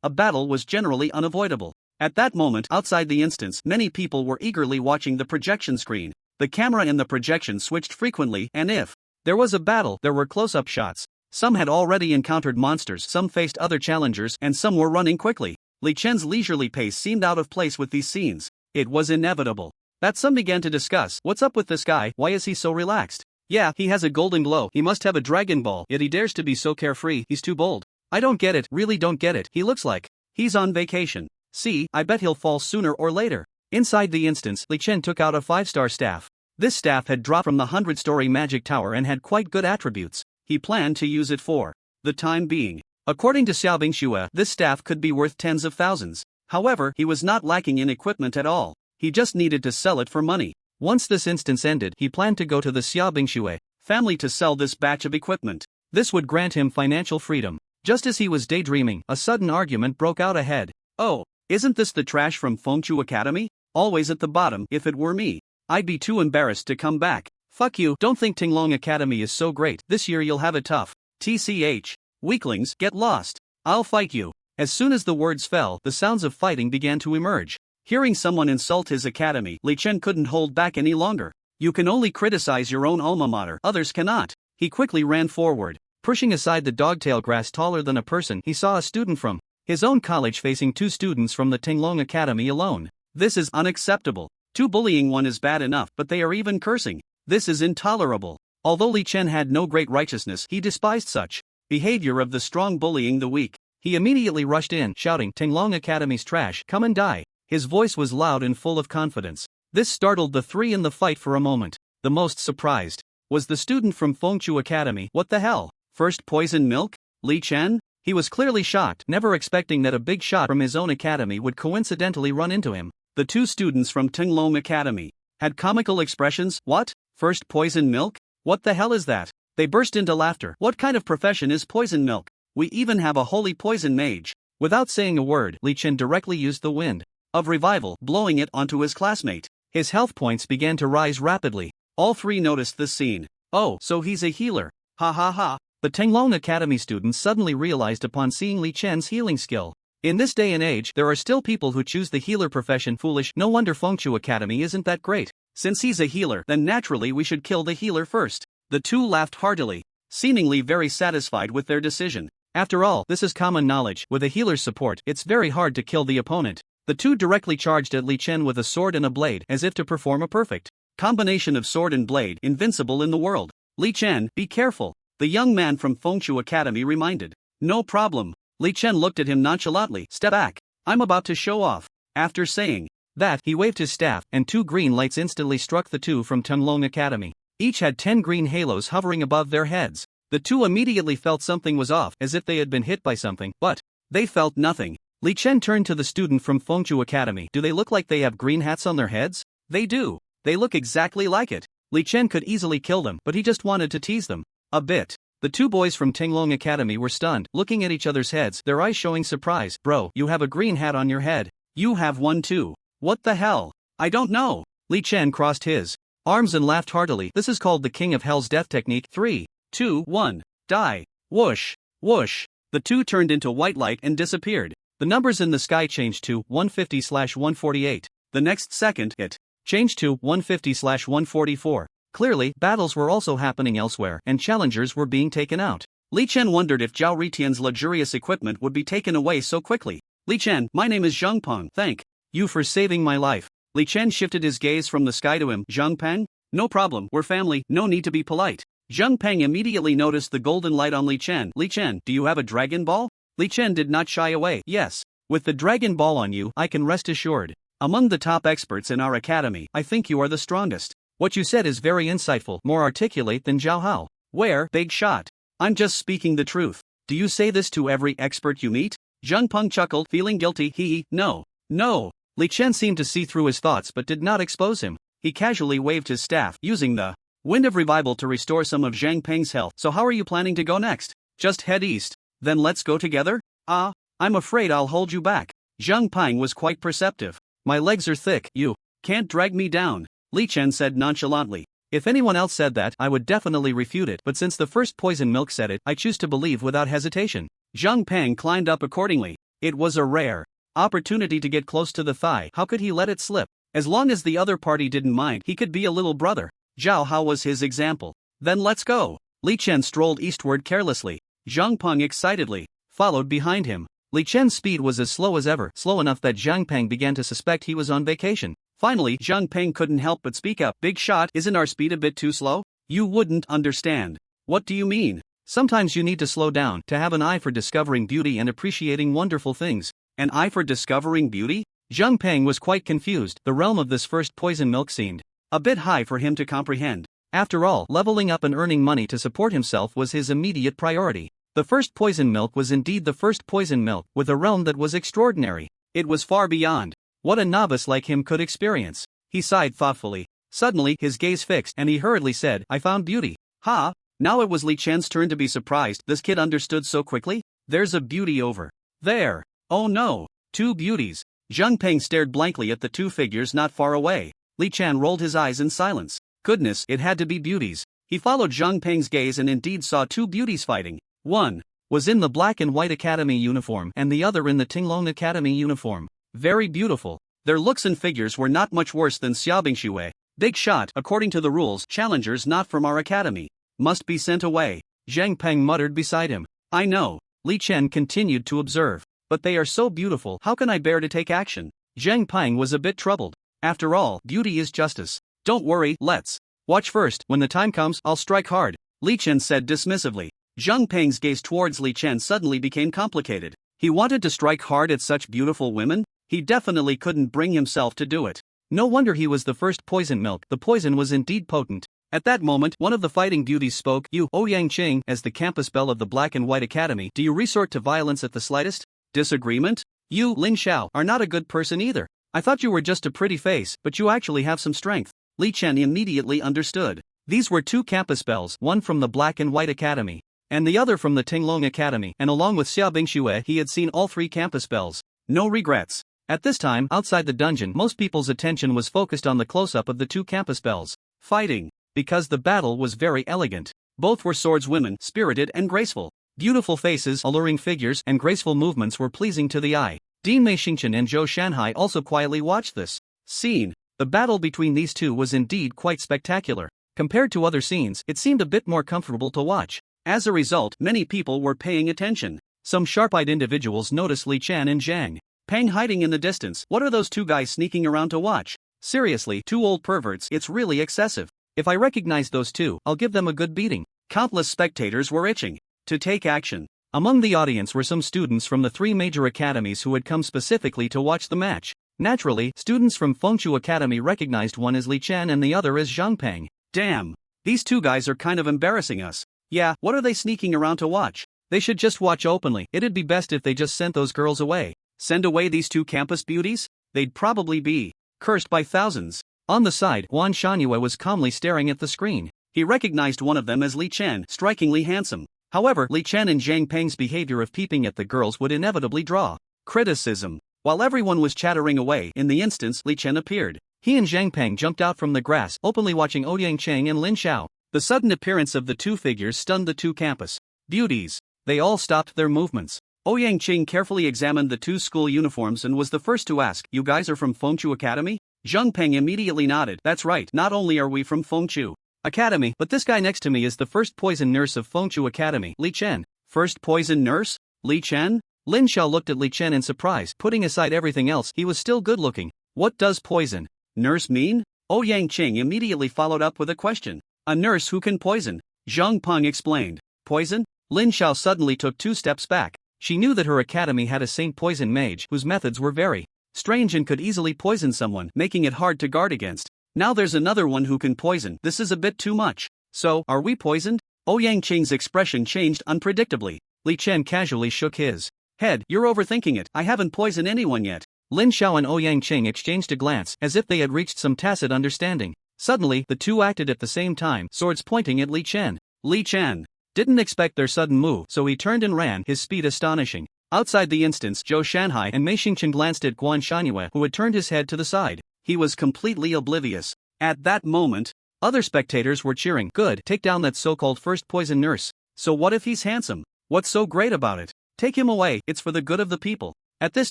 a battle was generally unavoidable. At that moment, outside the instance, many people were eagerly watching the projection screen. The camera in the projection switched frequently, and if there was a battle, there were close-up shots. Some had already encountered monsters, some faced other challengers, and some were running quickly. Li Chen's leisurely pace seemed out of place with these scenes. It was inevitable that some began to discuss, what's up with this guy, why is he so relaxed? Yeah, he has a golden glow, he must have a Dragon Ball, yet he dares to be so carefree, he's too bold. I don't get it, really don't get it, he looks like he's on vacation. See, I bet he'll fall sooner or later. Inside the instance, Li Chen took out a 5-star staff. This staff had dropped from the 100-story magic tower and had quite good attributes. He planned to use it for the time being. According to Xiaobing Xue, this staff could be worth tens of thousands. However, he was not lacking in equipment at all. He just needed to sell it for money. Once this instance ended, he planned to go to the Xiaobing Xue family to sell this batch of equipment. This would grant him financial freedom. Just as he was daydreaming, a sudden argument broke out ahead. Oh, isn't this the trash from Fengchu Academy? Always at the bottom. If it were me, I'd be too embarrassed to come back. Fuck you, don't think Tinglong Academy is so great, this year you'll have it tough. TCH. Weaklings, get lost. I'll fight you. As soon as the words fell, the sounds of fighting began to emerge. Hearing someone insult his academy, Li Chen couldn't hold back any longer. You can only criticize your own alma mater, others cannot. He quickly ran forward. Pushing aside the dogtail grass taller than a person, he saw a student from his own college facing 2 students from the Tinglong Academy alone. This is unacceptable. 2 bullying one is bad enough, but they are even cursing. This is intolerable. Although Li Chen had no great righteousness, he despised such behavior of the strong bullying the weak. He immediately rushed in, shouting, Tinglong Academy's trash, come and die. His voice was loud and full of confidence. This startled the 3 in the fight for a moment. The most surprised was the student from Fengchu Academy. What the hell? First poison milk? Li Chen? He was clearly shocked, never expecting that a big shot from his own academy would coincidentally run into him. The 2 students from Tinglong Academy had comical expressions. What? First poison milk? What the hell is that? They burst into laughter. What kind of profession is poison milk? We even have a holy poison mage. Without saying a word, Li Chen directly used the wind of revival, blowing it onto his classmate. His health points began to rise rapidly. All 3 noticed this scene. Oh, so he's a healer. Ha ha ha. The Tinglong Academy students suddenly realized upon seeing Li Chen's healing skill. In this day and age, there are still people who choose the healer profession. Foolish. No wonder Fengchu Academy isn't that great. Since he's a healer, then naturally we should kill the healer first. The 2 laughed heartily, seemingly very satisfied with their decision. After all, this is common knowledge. With a healer's support, it's very hard to kill the opponent. The 2 directly charged at Li Chen with a sword and a blade, as if to perform a perfect combination of sword and blade, invincible in the world. Li Chen, be careful, the young man from Fengchu Academy reminded. No problem. Li Chen looked at him nonchalantly. Step back. I'm about to show off. After saying that, he waved his staff, and 2 green lights instantly struck the 2 from Tinglong Academy. Each had 10 green halos hovering above their heads. The 2 immediately felt something was off, as if they had been hit by something, but they felt nothing. Li Chen turned to the student from Fengchu Academy. Do they look like they have green hats on their heads? They do. They look exactly like it. Li Chen could easily kill them, but he just wanted to tease them a bit. The 2 boys from Tinglong Academy were stunned, looking at each other's heads, their eyes showing surprise. Bro, you have a green hat on your head. You have one too. What the hell? I don't know. Li Chen crossed his arms and laughed heartily. This is called the King of Hell's death technique. 3, 2, 1, die. Whoosh, whoosh. The 2 turned into white light and disappeared. The numbers in the sky changed to 150/148. The next second, it changed to 150/144. Clearly, battles were also happening elsewhere, and challengers were being taken out. Li Chen wondered if Zhao Ritian's luxurious equipment would be taken away so quickly. Li Chen, my name is Zhang Peng. Thank you for saving my life. Li Chen shifted his gaze from the sky to him. Zhang Peng? No problem, we're family, no need to be polite. Zhang Peng immediately noticed the golden light on Li Chen. Li Chen, do you have a Dragon Ball? Li Chen did not shy away. Yes. With the Dragon Ball on you, I can rest assured. Among the top experts in our academy, I think you are the strongest. What you said is very insightful, more articulate than Zhao Hao. Where? Big shot. I'm just speaking the truth. Do you say this to every expert you meet? Zhang Peng chuckled, feeling guilty. No. Li Chen seemed to see through his thoughts but did not expose him. He casually waved his staff, using the wind of revival to restore some of Zhang Peng's health. So how are you planning to go next? Just head east. Then let's go together? I'm afraid I'll hold you back. Zhang Peng was quite perceptive. My legs are thick, you can't drag me down, Li Chen said nonchalantly. If anyone else said that, I would definitely refute it, but since the first poison milk said it, I choose to believe without hesitation. Zhang Peng climbed up accordingly. It was a rare opportunity to get close to the thigh. How could he let it slip? As long as the other party didn't mind, he could be a little brother. Zhao Hao was his example. Then let's go. Li Chen strolled eastward carelessly. Zhang Peng excitedly followed behind him. Li Chen's speed was as slow as ever, slow enough that Zhang Peng began to suspect he was on vacation. Finally, Zhang Peng couldn't help but speak up. Big shot, isn't our speed a bit too slow? You wouldn't understand. What do you mean? Sometimes you need to slow down, to have an eye for discovering beauty and appreciating wonderful things. An eye for discovering beauty? Zhang Peng was quite confused. The realm of this first poison milk seemed a bit high for him to comprehend. After all, leveling up and earning money to support himself was his immediate priority. The first poison milk was indeed the first poison milk, with a realm that was extraordinary. It was far beyond what a novice like him could experience. He sighed thoughtfully. Suddenly, his gaze fixed, and he hurriedly said, I found beauty. Ha! Now it was Li Chen's turn to be surprised. This kid understood so quickly? There's a beauty over there. Oh no! Two beauties. Zhang Peng stared blankly at the two figures not far away. Li Chen rolled his eyes in silence. Goodness, it had to be beauties. He followed Zhang Peng's gaze and indeed saw two beauties fighting. One was in the black and white academy uniform and the other in the Tinglong Academy uniform. Very beautiful. Their looks and figures were not much worse than Xiaobingxue. Big shot, according to the rules, challengers not from our academy must be sent away. Zhang Peng muttered beside him. I know. Li Chen continued to observe. But they are so beautiful, how can I bear to take action? Zhang Peng was a bit troubled. After all, beauty is justice. Don't worry, let's watch first. When the time comes, I'll strike hard, Li Chen said dismissively. Zhang Peng's gaze towards Li Chen suddenly became complicated. He wanted to strike hard at such beautiful women? He definitely couldn't bring himself to do it. No wonder he was the first poison milk. The poison was indeed potent. At that moment, one of the fighting beauties spoke. You, Ouyang Qing, as the campus belle of the Black and White Academy, do you resort to violence at the slightest disagreement? You, Lin Xiao, are not a good person either. I thought you were just a pretty face, but you actually have some strength. Li Chen immediately understood. These were two campus belles, one from the Black and White Academy, and the other from the Tinglong Academy, and along with Xiaobingxue he had seen all three campus belles. No regrets. At this time, outside the dungeon, most people's attention was focused on the close-up of the two campus belles fighting, because the battle was very elegant. Both were swordswomen, spirited and graceful. Beautiful faces, alluring figures, and graceful movements were pleasing to the eye. Dean Mei Xingchen and Zhou Shanhai also quietly watched this scene. The battle between these two was indeed quite spectacular. Compared to other scenes, it seemed a bit more comfortable to watch. As a result, many people were paying attention. Some sharp-eyed individuals noticed Li Chen and Zhang Peng hiding in the distance. What are those two guys sneaking around to watch? Seriously, two old perverts, it's really excessive. If I recognize those two, I'll give them a good beating. Countless spectators were itching to take action. Among the audience were some students from the three major academies who had come specifically to watch the match. Naturally, students from Fengshu Academy recognized one as Li Chen and the other as Zhang Peng. Damn! These two guys are kind of embarrassing us. Yeah, what are they sneaking around to watch? They should just watch openly. It'd be best if they just sent those girls away. Send away these two campus beauties? They'd probably be cursed by thousands. On the side, Wan Shanyue was calmly staring at the screen. He recognized one of them as Li Chen, strikingly handsome. However, Li Chen and Zhang Peng's behavior of peeping at the girls would inevitably draw criticism. While everyone was chattering away, in the instance Li Chen appeared. He and Zhang Peng jumped out from the grass, openly watching Ouyang Qing and Lin Xiao. The sudden appearance of the two figures stunned the two campus beauties. They all stopped their movements. Ouyang Qing carefully examined the two school uniforms and was the first to ask, "You guys are from Fengshu Academy?" Zhang Peng immediately nodded. "That's right, not only are we from Fengshu Academy, but this guy next to me is the first poison nurse of Fengshu Academy, Li Chen." First poison nurse? Li Chen? Lin Xiao looked at Li Chen in surprise. Putting aside everything else, he was still good looking. What does poison nurse mean? Ouyang Qing immediately followed up with a question. A nurse who can poison, Zhang Peng explained. Poison? Lin Xiao suddenly took 2 steps back. She knew that her academy had a Saint Poison Mage whose methods were very strange and could easily poison someone, making it hard to guard against. Now there's another one who can poison. This is a bit too much. So, are we poisoned? Ouyang Qing's expression changed unpredictably. Li Chen casually shook his head. You're overthinking it. I haven't poisoned anyone yet. Lin Xiao and Ouyang Qing exchanged a glance, as if they had reached some tacit understanding. Suddenly, the two acted at the same time, swords pointing at Li Chen. Li Chen didn't expect their sudden move, so he turned and ran, his speed astonishing. Outside the instance, Zhou Shanhai and Mei Xingchen glanced at Guan Shanyue, who had turned his head to the side. He was completely oblivious. At that moment, other spectators were cheering. Good, take down that so-called first poison nurse. So what if he's handsome? What's so great about it? Take him away, it's for the good of the people. At this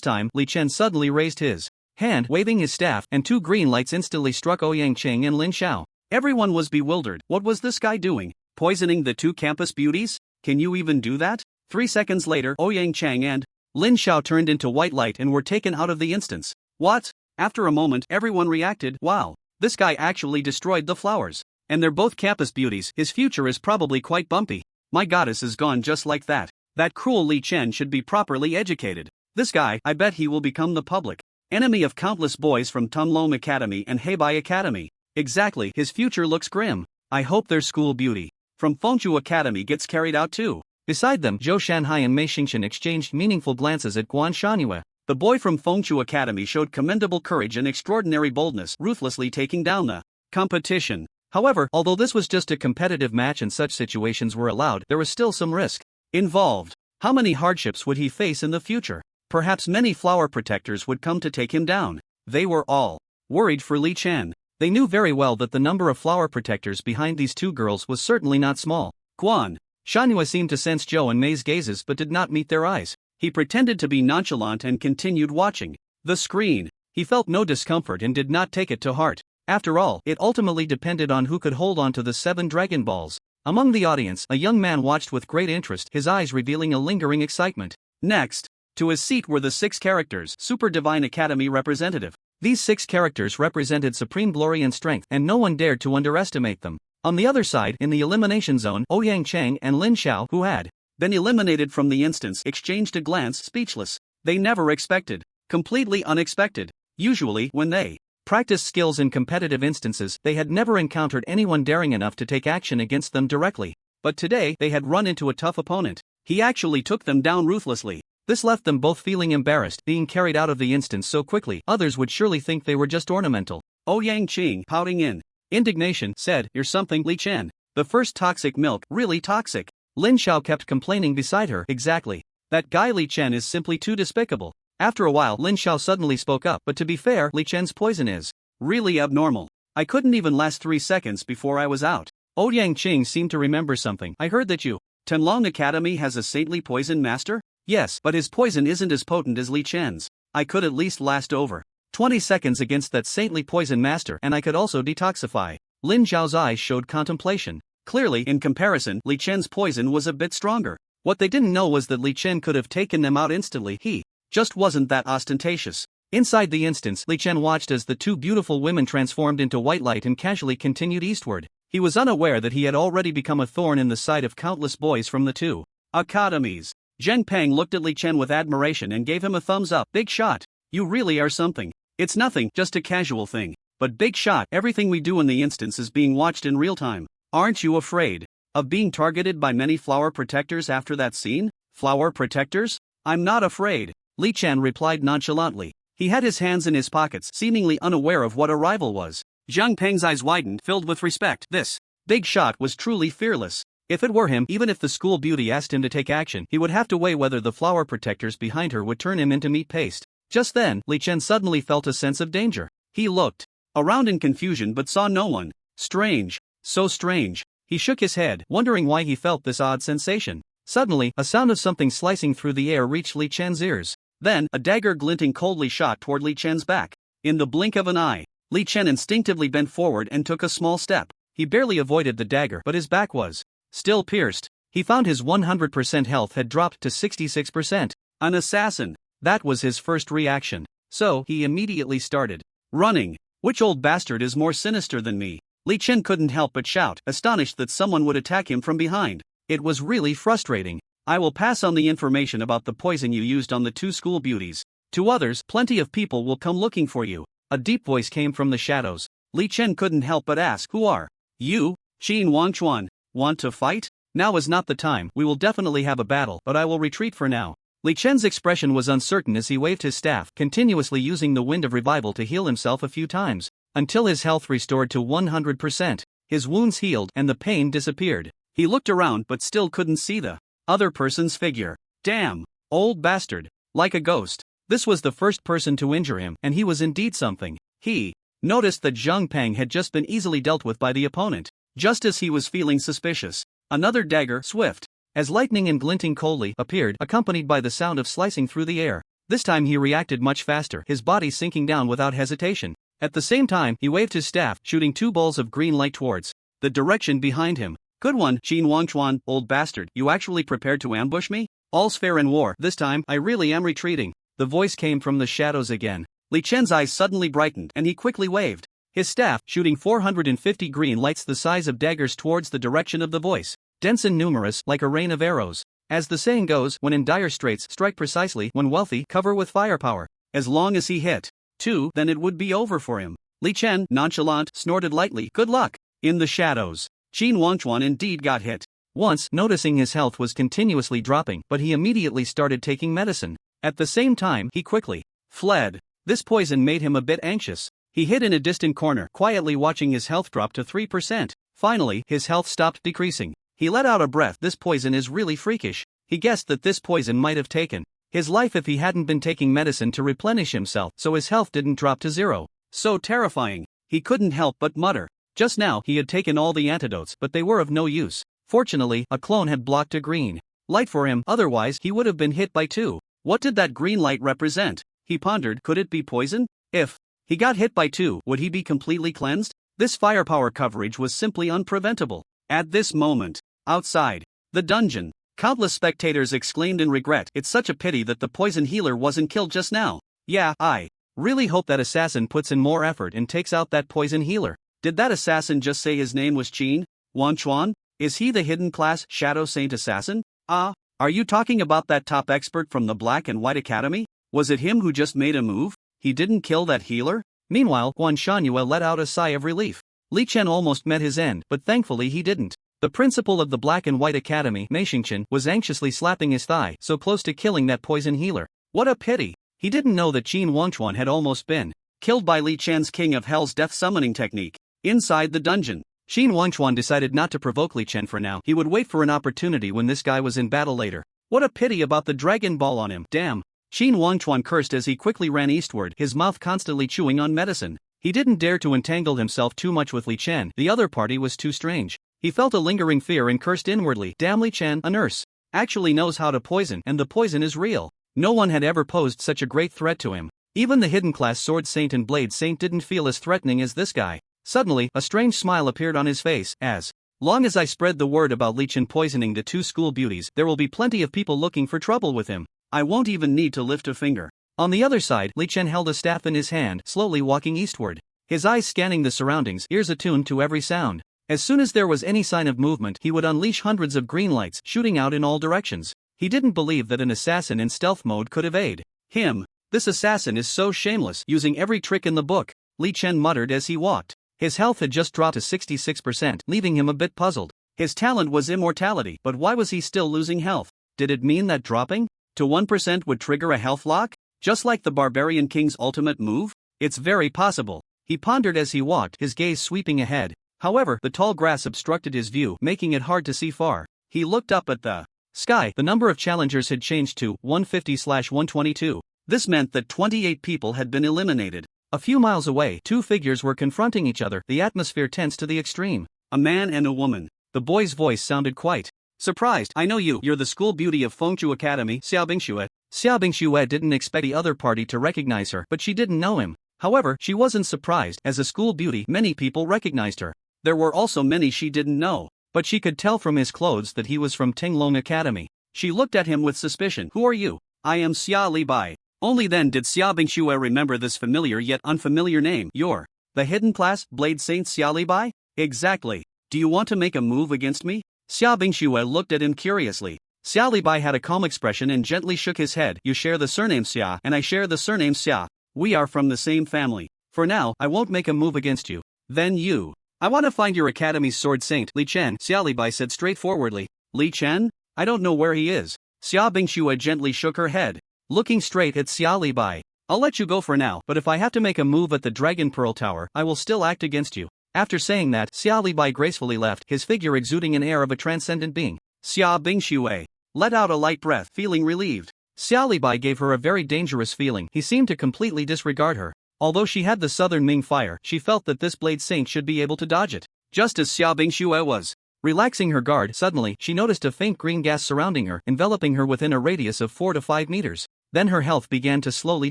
time, Li Chen suddenly raised his hand, waving his staff, and 2 green lights instantly struck Ouyang Qing and Lin Xiao. Everyone was bewildered. What was this guy doing? Poisoning the 2 campus beauties? Can you even do that? 3 seconds later, Ouyang Qing and Lin Xiao turned into white light and were taken out of the instance. What? After a moment, everyone reacted. Wow, this guy actually destroyed the flowers. And they're both campus beauties. His future is probably quite bumpy. My goddess is gone just like that. That cruel Li Chen should be properly educated. This guy, I bet he will become the public enemy of countless boys from Tumlong Academy and Heibai Academy. Exactly, his future looks grim. I hope their school beauty from Fengchu Academy gets carried out too. Beside them, Zhou Shanhai and Mei Xingchen exchanged meaningful glances at Guan Shanyue. The boy from Fengchu Academy showed commendable courage and extraordinary boldness, ruthlessly taking down the competition. However, although this was just a competitive match and such situations were allowed, there was still some risk involved. How many hardships would he face in the future? Perhaps many flower protectors would come to take him down. They were all worried for Li Chen. They knew very well that the number of flower protectors behind these 2 girls was certainly not small. Guan Shanyue seemed to sense Zhou and Mei's gazes but did not meet their eyes. He pretended to be nonchalant and continued watching the screen. He felt no discomfort and did not take it to heart. After all, it ultimately depended on who could hold on to the 7 Dragon Balls. Among the audience, a young man watched with great interest, his eyes revealing a lingering excitement. Next to his seat were the 6 characters, Super Divine Academy representative. These 6 characters represented supreme glory and strength, and no one dared to underestimate them. On the other side, in the elimination zone, Ouyang Qing and Lin Xiao, who had been eliminated from the instance, exchanged a glance, speechless. They never expected. Completely unexpected. Usually, when they practiced skills in competitive instances, they had never encountered anyone daring enough to take action against them directly. But today, they had run into a tough opponent. He actually took them down ruthlessly. This left them both feeling embarrassed, being carried out of the instance so quickly. Others would surely think they were just ornamental. Ouyang Qing, pouting in indignation, said, "You're something, Li Chen. The first toxic milk, really toxic." Lin Xiao kept complaining beside her. Exactly. That guy Li Chen is simply too despicable. After a while, Lin Xiao suddenly spoke up. But to be fair, Li Chen's poison is really abnormal. I couldn't even last 3 seconds before I was out. Ouyang Qing seemed to remember something. I heard that you Tenlong Academy has a saintly poison master? Yes, but his poison isn't as potent as Li Chen's. I could at least last over 20 seconds against that saintly poison master, and I could also detoxify. Lin Xiao's eyes showed contemplation. Clearly, in comparison, Li Chen's poison was a bit stronger. What they didn't know was that Li Chen could have taken them out instantly. He just wasn't that ostentatious. Inside the instance, Li Chen watched as the 2 beautiful women transformed into white light and casually continued eastward. He was unaware that he had already become a thorn in the side of countless boys from the 2 academies. Zheng Peng looked at Li Chen with admiration and gave him a thumbs up. Big shot. You really are something. It's nothing, just a casual thing. But big shot, everything we do in the instance is being watched in real time. Aren't you afraid of being targeted by many flower protectors after that scene? Flower protectors? I'm not afraid, Li Chen replied nonchalantly. He had his hands in his pockets, seemingly unaware of what a rival was. Zhang Peng's eyes widened, filled with respect. This big shot was truly fearless. If it were him, even if the school beauty asked him to take action, he would have to weigh whether the flower protectors behind her would turn him into meat paste. Just then, Li Chen suddenly felt a sense of danger. He looked around in confusion but saw no one. Strange. So strange. He shook his head, wondering why he felt this odd sensation. Suddenly, a sound of something slicing through the air reached Li Chen's ears. Then, a dagger glinting coldly shot toward Li Chen's back. In the blink of an eye, Li Chen instinctively bent forward and took a small step. He barely avoided the dagger, but his back was still pierced. He found his 100% health had dropped to 66%. An assassin. That was his first reaction. So, he immediately started running. Which old bastard is more sinister than me? Li Chen couldn't help but shout, astonished that someone would attack him from behind. It was really frustrating. I will pass on the information about the poison you used on the two school beauties. To others, plenty of people will come looking for you. A deep voice came from the shadows. Li Chen couldn't help but ask, who are you? Qin Wangchuan. Want to fight? Now is not the time. We will definitely have a battle, but I will retreat for now. Li Chen's expression was uncertain as he waved his staff, continuously using the wind of revival to heal himself a few times, until his health restored to 100%. His wounds healed and the pain disappeared. He looked around but still couldn't see the other person's figure. Damn, old bastard, like a ghost. This was the first person to injure him, and he was indeed something. He noticed that Zhang Peng had just been easily dealt with by the opponent. Just as he was feeling suspicious, another dagger, swift as lightning and glinting coldly, appeared, accompanied by the sound of slicing through the air. This time he reacted much faster, his body sinking down without hesitation. At the same time, he waved his staff, shooting two balls of green light towards the direction behind him. Good one, Qin Wangchuan, old bastard, you actually prepared to ambush me? All's fair in war. This time, I really am retreating. The voice came from the shadows again. Li Chen's eyes suddenly brightened, and he quickly waved his staff, shooting 450 green lights the size of daggers towards the direction of the voice. Dense and numerous, like a rain of arrows. As the saying goes, when in dire straits, strike precisely, when wealthy, cover with firepower. As long as he hit two, then it would be over for him. Li Chen, nonchalant, snorted lightly, good luck. In the shadows, Qin Wangchuan indeed got hit once, noticing his health was continuously dropping, but he immediately started taking medicine. At the same time, he quickly fled. This poison made him a bit anxious. He hid in a distant corner, quietly watching his health drop to 3%. Finally, his health stopped decreasing. He let out a breath. This poison is really freakish. He guessed that this poison might have taken his life if he hadn't been taking medicine to replenish himself, so his health didn't drop to zero. So terrifying. He couldn't help but mutter. Just now, he had taken all the antidotes, but they were of no use. Fortunately, a clone had blocked a green light for him, otherwise he would have been hit by two. What did that green light represent? He pondered, could it be poison? If he got hit by two, would he be completely cleansed? This firepower coverage was simply unpreventable. At this moment, outside the dungeon, countless spectators exclaimed in regret. It's such a pity that the poison healer wasn't killed just now. Yeah, I really hope that assassin puts in more effort and takes out that poison healer. Did that assassin just say his name was Qin Wangchuan? Is he the hidden class Shadow Saint assassin? Are you talking about that top expert from the Black and White Academy? Was it him who just made a move? He didn't kill that healer? Meanwhile, Guan Shangyue let out a sigh of relief. Li Chen almost met his end, but thankfully he didn't. The principal of the Black and White Academy, Mei Xingqian, was anxiously slapping his thigh, so close to killing that poison healer. What a pity! He didn't know that Qin Wangchuan had almost been killed by Li Chen's King of Hell's death summoning technique. Inside the dungeon, Qin Wangchuan decided not to provoke Li Chen for now. He would wait for an opportunity when this guy was in battle later. What a pity about the Dragon Ball on him. Damn! Qin Wangchuan cursed as he quickly ran eastward, his mouth constantly chewing on medicine. He didn't dare to entangle himself too much with Li Chen. The other party was too strange. He felt a lingering fear and cursed inwardly. Damn, Li Chen, a nurse, actually knows how to poison, and the poison is real. No one had ever posed such a great threat to him. Even the hidden class Sword Saint and Blade Saint didn't feel as threatening as this guy. Suddenly, a strange smile appeared on his face. As long as I spread the word about Li Chen poisoning the two school beauties, there will be plenty of people looking for trouble with him. I won't even need to lift a finger. On the other side, Li Chen held a staff in his hand, slowly walking eastward. His eyes scanning the surroundings, ears attuned to every sound. As soon as there was any sign of movement, he would unleash hundreds of green lights, shooting out in all directions. He didn't believe that an assassin in stealth mode could evade him. This assassin is so shameless, using every trick in the book, Li Chen muttered as he walked. His health had just dropped to 66%, leaving him a bit puzzled. His talent was immortality, but why was he still losing health? Did it mean that dropping to 1% would trigger a health lock? Just like the Barbarian King's ultimate move? It's very possible. He pondered as he walked, his gaze sweeping ahead. However, the tall grass obstructed his view, making it hard to see far. He looked up at the sky. The number of challengers had changed to 150/122. This meant that 28 people had been eliminated. A few miles away, two figures were confronting each other, the atmosphere tense to the extreme. A man and a woman. The boy's voice sounded quite surprised. I know you. You're the school beauty of Fengchu Academy, Xiaobingxue. Xiaobingxue didn't expect the other party to recognize her, but she didn't know him. However, she wasn't surprised. As a school beauty, many people recognized her. There were also many she didn't know, but she could tell from his clothes that he was from Tinglong Academy. She looked at him with suspicion. Who are you? I am Xia Li Bai. Only then did Xia Bingxue remember this familiar yet unfamiliar name. You're the hidden class Blade Saint Xia Li Bai? Exactly. Do you want to make a move against me? Xia Bingxue looked at him curiously. Xia Li Bai had a calm expression and gently shook his head. You share the surname Xia and I share the surname Xia. We are from the same family. For now, I won't make a move against you. Then you. I want to find your academy's sword saint, Li Chen, Xia Li Bai said straightforwardly. Li Chen? I don't know where he is. Xia Bingxue gently shook her head, looking straight at Xia Li Bai. I'll let you go for now, but if I have to make a move at the Dragon Pearl Tower, I will still act against you. After saying that, Xia Li Bai gracefully left, his figure exuding an air of a transcendent being. Xia Bingxue let out a light breath, feeling relieved. Xia Li Bai gave her a very dangerous feeling. He seemed to completely disregard her. Although she had the Southern Ming fire, she felt that this Blade Saint should be able to dodge it. Just as Xia Bingxue was relaxing her guard, suddenly she noticed a faint green gas surrounding her, enveloping her within a radius of 4 to 5 meters. Then her health began to slowly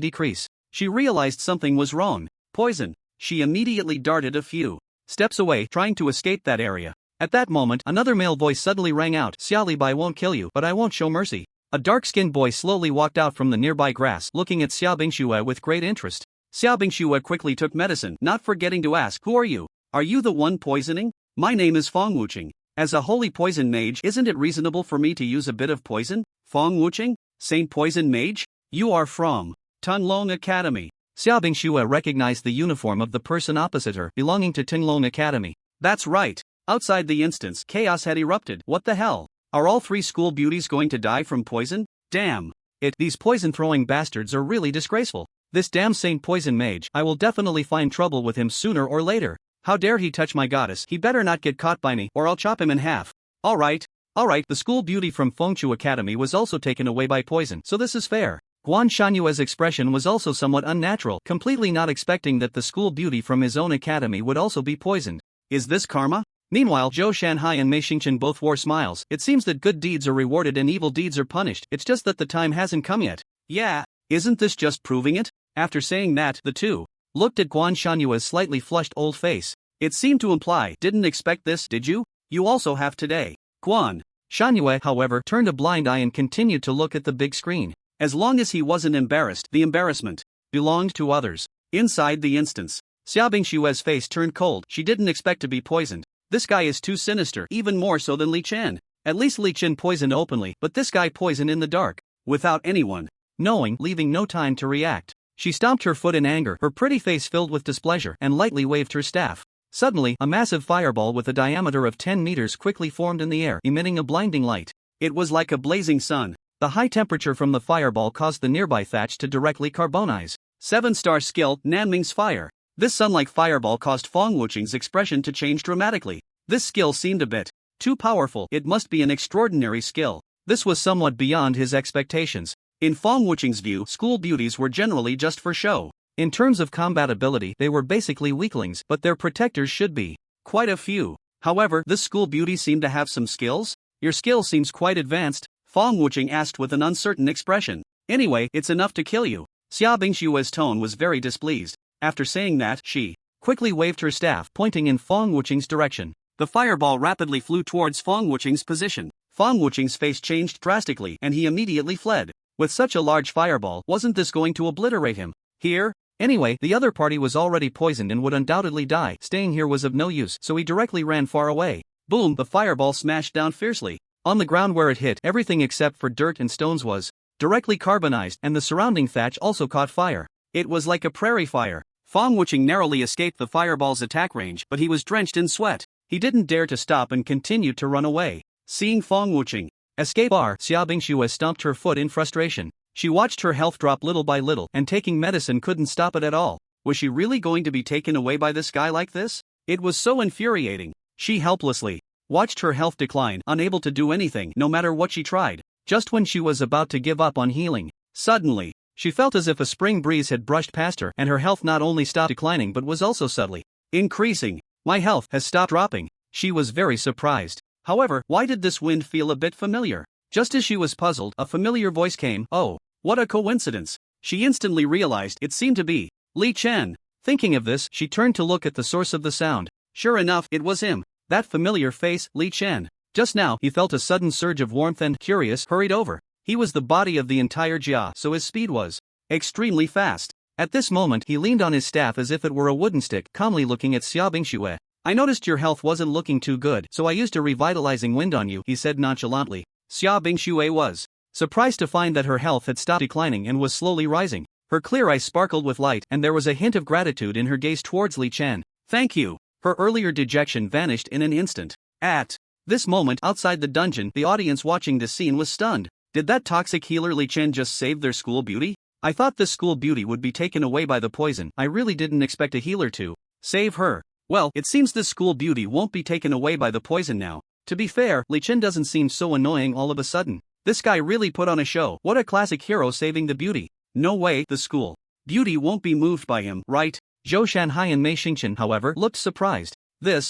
decrease. She realized something was wrong. Poison. She immediately darted a few steps away, trying to escape that area. At that moment, another male voice suddenly rang out. Xia Li Bai won't kill you, but I won't show mercy. A dark-skinned boy slowly walked out from the nearby grass, looking at Xia Bingxue with great interest. Xia Bingxue quickly took medicine, not forgetting to ask, who are you? Are you the one poisoning? My name is Fong Wuqing. As a holy poison mage, isn't it reasonable for me to use a bit of poison? Fong Wuqing? Saint Poison Mage? You are from Tunlong Academy. Xia Bingxue recognized the uniform of the person opposite her, belonging to Tunlong Academy. That's right. Outside the instance, chaos had erupted. What the hell? Are all 3 school beauties going to die from poison? Damn. These poison-throwing bastards are really disgraceful. This damn Saint Poison Mage, I will definitely find trouble with him sooner or later. How dare he touch my goddess? He better not get caught by me, or I'll chop him in half. Alright. The school beauty from Fengchu Academy was also taken away by poison, so this is fair. Guan Shanyue's expression was also somewhat unnatural, completely not expecting that the school beauty from his own academy would also be poisoned. Is this karma? Meanwhile, Zhou Shanhai and Mei Xingqian both wore smiles. It seems that good deeds are rewarded and evil deeds are punished, it's just that the time hasn't come yet. Yeah, isn't this just proving it? After saying that, the two looked at Guan Shanyue's slightly flushed old face. It seemed to imply, didn't expect this, did you? You also have today. Guan Shanyue, however, turned a blind eye and continued to look at the big screen. As long as he wasn't embarrassed, the embarrassment belonged to others. Inside the instance, Xia Bingshue's face turned cold. She didn't expect to be poisoned. This guy is too sinister, even more so than Li Chen. At least Li Chen poisoned openly, but this guy poisoned in the dark, without anyone knowing, leaving no time to react. She stomped her foot in anger, her pretty face filled with displeasure, and lightly waved her staff. Suddenly, a massive fireball with a diameter of 10 meters quickly formed in the air, emitting a blinding light. It was like a blazing sun. The high temperature from the fireball caused the nearby thatch to directly carbonize. 7-star skill, Nanming's Fire. This sun-like fireball caused Fong Wuqing's expression to change dramatically. This skill seemed a bit too powerful. It must be an extraordinary skill. This was somewhat beyond his expectations. In Fong Wuqing's view, school beauties were generally just for show. In terms of combat ability, they were basically weaklings, but their protectors should be quite a few. However, this school beauty seemed to have some skills. Your skill seems quite advanced, Fong Wuqing asked with an uncertain expression. Anyway, it's enough to kill you. Xia Bingshue's tone was very displeased. After saying that, she quickly waved her staff, pointing in Fong Wuqing's direction. The fireball rapidly flew towards Fong Wuqing's position. Fong Wuqing's face changed drastically, and he immediately fled. With such a large fireball, wasn't this going to obliterate him? Here? Anyway, the other party was already poisoned and would undoubtedly die. Staying here was of no use, so he directly ran far away. Boom! The fireball smashed down fiercely. On the ground where it hit, everything except for dirt and stones was directly carbonized, and the surrounding thatch also caught fire. It was like a prairie fire. Fong Wuqing narrowly escaped the fireball's attack range, but he was drenched in sweat. He didn't dare to stop and continued to run away. Seeing Fong Wuqing escape, Xia Bingshue stomped her foot in frustration. She watched her health drop little by little, and taking medicine couldn't stop it at all. Was she really going to be taken away by this guy like this? It was so infuriating. She helplessly watched her health decline, unable to do anything no matter what she tried. Just when she was about to give up on healing, suddenly, she felt as if a spring breeze had brushed past her, and her health not only stopped declining but was also subtly increasing. My health has stopped dropping. She was very surprised. However, why did this wind feel a bit familiar? Just as she was puzzled, a familiar voice came. Oh, what a coincidence. She instantly realized it seemed to be Li Chen. Thinking of this, she turned to look at the source of the sound. Sure enough, it was him. That familiar face, Li Chen. Just now, he felt a sudden surge of warmth and, curious, hurried over. He was the body of the entire Jia, so his speed was extremely fast. At this moment he leaned on his staff as if it were a wooden stick, calmly looking at Xia Bingxue. I noticed your health wasn't looking too good, so I used a revitalizing wind on you, he said nonchalantly. Xia Bingxue was surprised to find that her health had stopped declining and was slowly rising. Her clear eyes sparkled with light and there was a hint of gratitude in her gaze towards Li Chen. Thank you. Her earlier dejection vanished in an instant. At this moment outside the dungeon, the audience watching this scene was stunned. Did that toxic healer Li Chen just save their school beauty? I thought this school beauty would be taken away by the poison. I really didn't expect a healer to save her. Well, it seems this school beauty won't be taken away by the poison now. To be fair, Li Chen doesn't seem so annoying all of a sudden. This guy really put on a show. What a classic hero saving the beauty. No way, the school beauty won't be moved by him, right? Zhou Shanhai and Mei Xingqian, however, looked surprised. The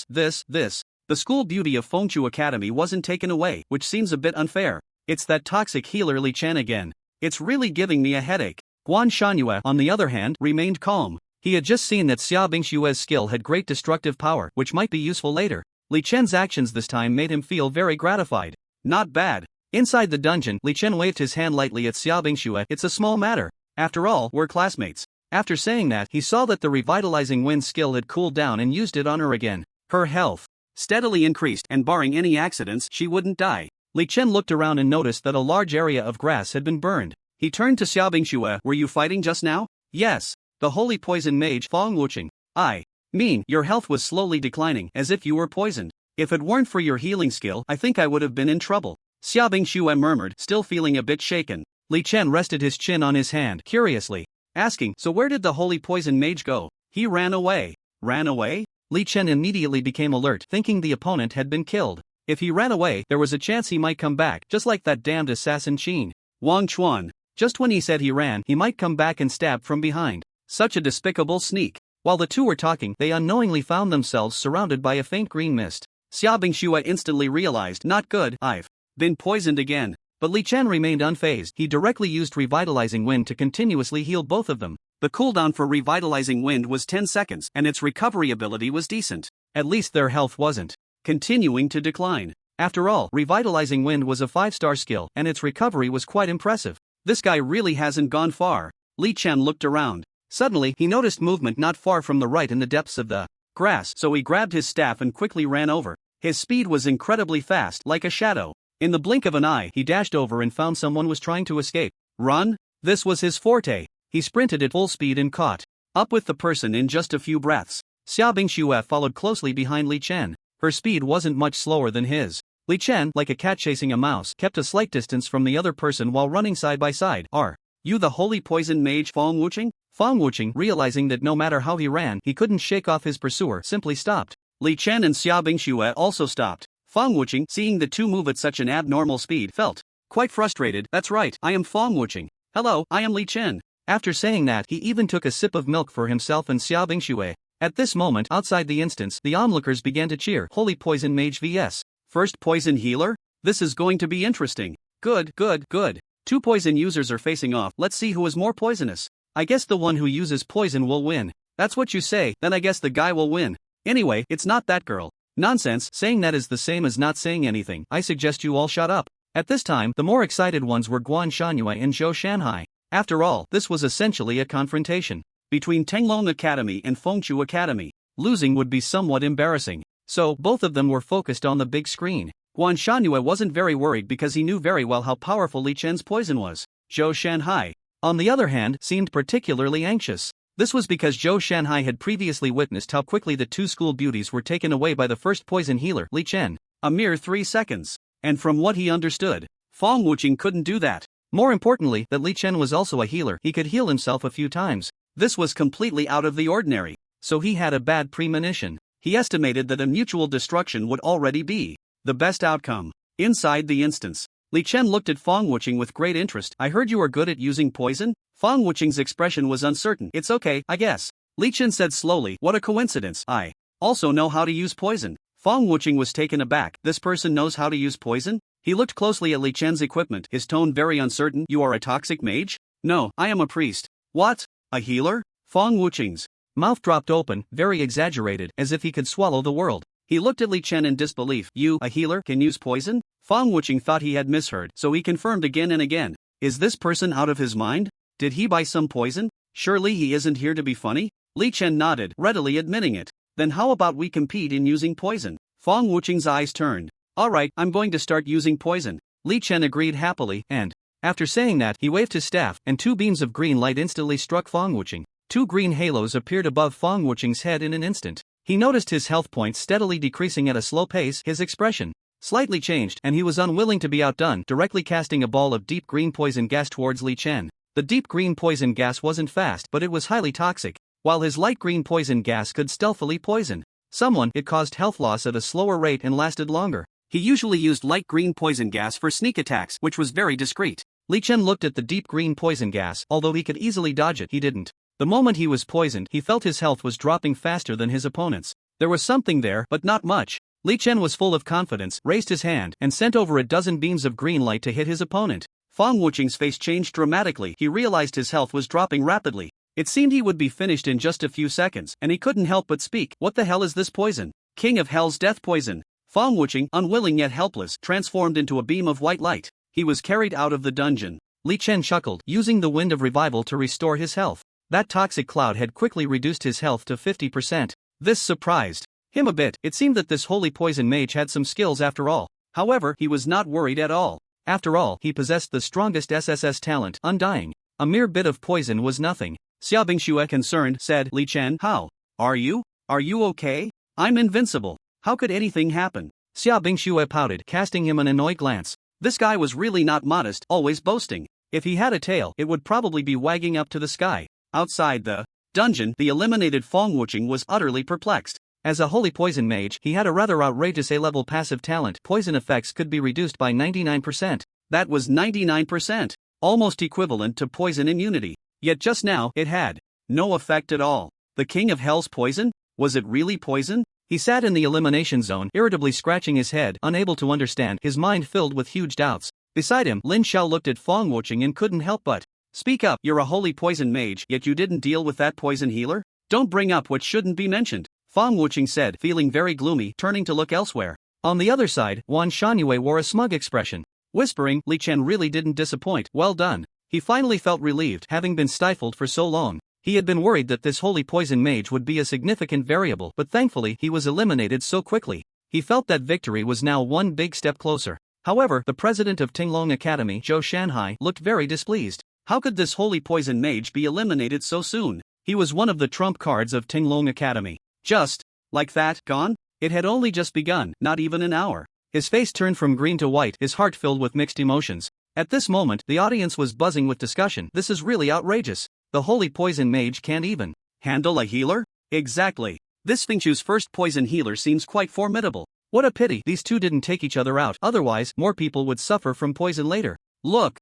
school beauty of Fengchu Academy wasn't taken away, which seems a bit unfair. It's that toxic healer Li Chen again. It's really giving me a headache. Guan Shanhue, on the other hand, remained calm. He had just seen that Xia Bingxue's skill had great destructive power, which might be useful later. Li Chen's actions this time made him feel very gratified. Not bad. Inside the dungeon, Li Chen waved his hand lightly at Xia Bingxue. It's a small matter. After all, we're classmates. After saying that, he saw that the revitalizing wind skill had cooled down and used it on her again. Her health steadily increased, and barring any accidents, she wouldn't die. Li Chen looked around and noticed that a large area of grass had been burned. He turned to Xia Bingxue. Were you fighting just now? Yes. The holy poison mage Feng Wuqing. I mean, your health was slowly declining, as if you were poisoned. If it weren't for your healing skill, I think I would have been in trouble. Xia Bingxue murmured, still feeling a bit shaken. Li Chen rested his chin on his hand, curiously, asking, so where did the holy poison mage go? He ran away. Ran away? Li Chen immediately became alert, thinking the opponent had been killed. If he ran away, there was a chance he might come back, just like that damned assassin Qin Wang Chuan. Just when he said he ran, he might come back and stab from behind. Such a despicable sneak. While the two were talking, they unknowingly found themselves surrounded by a faint green mist. Xia Bingxue instantly realized, not good, I've been poisoned again. But Li Chen remained unfazed. He directly used Revitalizing Wind to continuously heal both of them. The cooldown for Revitalizing Wind was 10 seconds, and its recovery ability was decent. At least their health wasn't continuing to decline. After all, Revitalizing Wind was a 5-star skill, and its recovery was quite impressive. This guy really hasn't gone far. Li Chen looked around. Suddenly, he noticed movement not far from the right in the depths of the grass, so he grabbed his staff and quickly ran over. His speed was incredibly fast, like a shadow. In the blink of an eye, he dashed over and found someone was trying to escape. Run? This was his forte. He sprinted at full speed and caught up with the person in just a few breaths. Xia Bingxue followed closely behind Li Chen. Her speed wasn't much slower than his. Li Chen, like a cat chasing a mouse, kept a slight distance from the other person while running side by side. Are you the holy poison mage Feng Wuqing? Feng Wuqing, realizing that no matter how he ran, he couldn't shake off his pursuer, simply stopped. Li Chen and Xia Bingxue also stopped. Feng Wuqing, seeing the two move at such an abnormal speed, felt quite frustrated. That's right, I am Feng Wuqing. Hello, I am Li Chen. After saying that, he even took a sip of milk for himself and Xia Bingxue. At this moment, outside the instance, the onlookers began to cheer. Holy Poison Mage vs. First Poison Healer? This is going to be interesting. Good. Two poison users are facing off. Let's see who is more poisonous. I guess the one who uses poison will win. That's what you say, then I guess the guy will win. Anyway, it's not that girl. Nonsense, saying that is the same as not saying anything. I suggest you all shut up. At this time, the more excited ones were Guan Shanhue and Zhou Shanhai. After all, this was essentially a confrontation between Tenglong Academy and Fengchu Academy. Losing would be somewhat embarrassing. So, both of them were focused on the big screen. Guan Shanhue wasn't very worried because he knew very well how powerful Li Chen's poison was. Zhou Shanhai, on the other hand, seemed particularly anxious. This was because Zhou Shanhai had previously witnessed how quickly the two school beauties were taken away by the first poison healer, Li Chen. A mere 3 seconds. And from what he understood, Feng Wuqing couldn't do that. More importantly, that Li Chen was also a healer. He could heal himself a few times. This was completely out of the ordinary. So he had a bad premonition. He estimated that a mutual destruction would already be the best outcome. Inside the instance, Li Chen looked at Feng Wuqing with great interest. I heard you are good at using poison? Feng Wuqing's expression was uncertain. It's okay, I guess. Li Chen said slowly, what a coincidence. I also know how to use poison. Feng Wuqing was taken aback. This person knows how to use poison? He looked closely at Li Chen's equipment, his tone very uncertain. You are a toxic mage? No, I am a priest. What? A healer? Feng Wuqing's mouth dropped open, very exaggerated, as if he could swallow the world. He looked at Li Chen in disbelief. You, a healer, can use poison? Fang Wuqing thought he had misheard, so he confirmed again and again. Is this person out of his mind? Did he buy some poison? Surely he isn't here to be funny? Li Chen nodded, readily admitting it. Then how about we compete in using poison? Fang Wuqing's eyes turned. Alright, I'm going to start using poison. Li Chen agreed happily, and, after saying that, he waved his staff, and 2 beams of green light instantly struck Fang Wuqing. 2 green halos appeared above Fang Wuqing's head in an instant. He noticed his health points steadily decreasing at a slow pace. His expression slightly changed, and he was unwilling to be outdone, directly casting a ball of deep green poison gas towards Li Chen. The deep green poison gas wasn't fast, but it was highly toxic, while his light green poison gas could stealthily poison someone. It caused health loss at a slower rate and lasted longer. He usually used light green poison gas for sneak attacks, which was very discreet. Li Chen looked at the deep green poison gas. Although he could easily dodge it, he didn't. The moment he was poisoned, he felt his health was dropping faster than his opponent's. There was something there, but not much. Li Chen was full of confidence, raised his hand, and sent over a dozen beams of green light to hit his opponent. Fang Wuqing's face changed dramatically. He realized his health was dropping rapidly. It seemed he would be finished in just a few seconds, and he couldn't help but speak. What the hell is this poison? King of Hell's death poison. Fang Wuqing, unwilling yet helpless, transformed into a beam of white light. He was carried out of the dungeon. Li Chen chuckled, using the wind of revival to restore his health. That toxic cloud had quickly reduced his health to 50%. This surprised him a bit. It seemed that this holy poison mage had some skills after all. However, he was not worried at all. After all, he possessed the strongest SSS talent, Undying. A mere bit of poison was nothing. Xia Bingxue, concerned, said, Li Chen, how are you? Are you okay? I'm invincible. How could anything happen? Xia Bingxue pouted, casting him an annoyed glance. This guy was really not modest, always boasting. If he had a tail, it would probably be wagging up to the sky. Outside the dungeon, the eliminated Fang Wuqing was utterly perplexed. As a holy poison mage, he had a rather outrageous A-level passive talent. Poison effects could be reduced by 99%. That was 99%, almost equivalent to poison immunity. Yet just now, it had no effect at all. The King of Hell's poison? Was it really poison? He sat in the elimination zone, irritably scratching his head, unable to understand, his mind filled with huge doubts. Beside him, Lin Xiao looked at Fang Wuqing and couldn't help but speak up. You're a holy poison mage, yet you didn't deal with that poison healer? Don't bring up what shouldn't be mentioned. Fang Wuqing said, feeling very gloomy, turning to look elsewhere. On the other side, Wan Shangyue wore a smug expression. Whispering, Li Chen really didn't disappoint. Well done. He finally felt relieved, having been stifled for so long. He had been worried that this holy poison mage would be a significant variable, but thankfully he was eliminated so quickly. He felt that victory was now one big step closer. However, the president of Tinglong Academy, Zhou Shanhai, looked very displeased. How could this holy poison mage be eliminated so soon? He was one of the trump cards of Tinglong Academy. Just like that, gone? It had only just begun, not even an hour. His face turned from green to white, his heart filled with mixed emotions. At this moment, the audience was buzzing with discussion. This is really outrageous. The holy poison mage can't even handle a healer? Exactly. This Fengchu's first poison healer seems quite formidable. What a pity these two didn't take each other out, otherwise, more people would suffer from poison later. Look!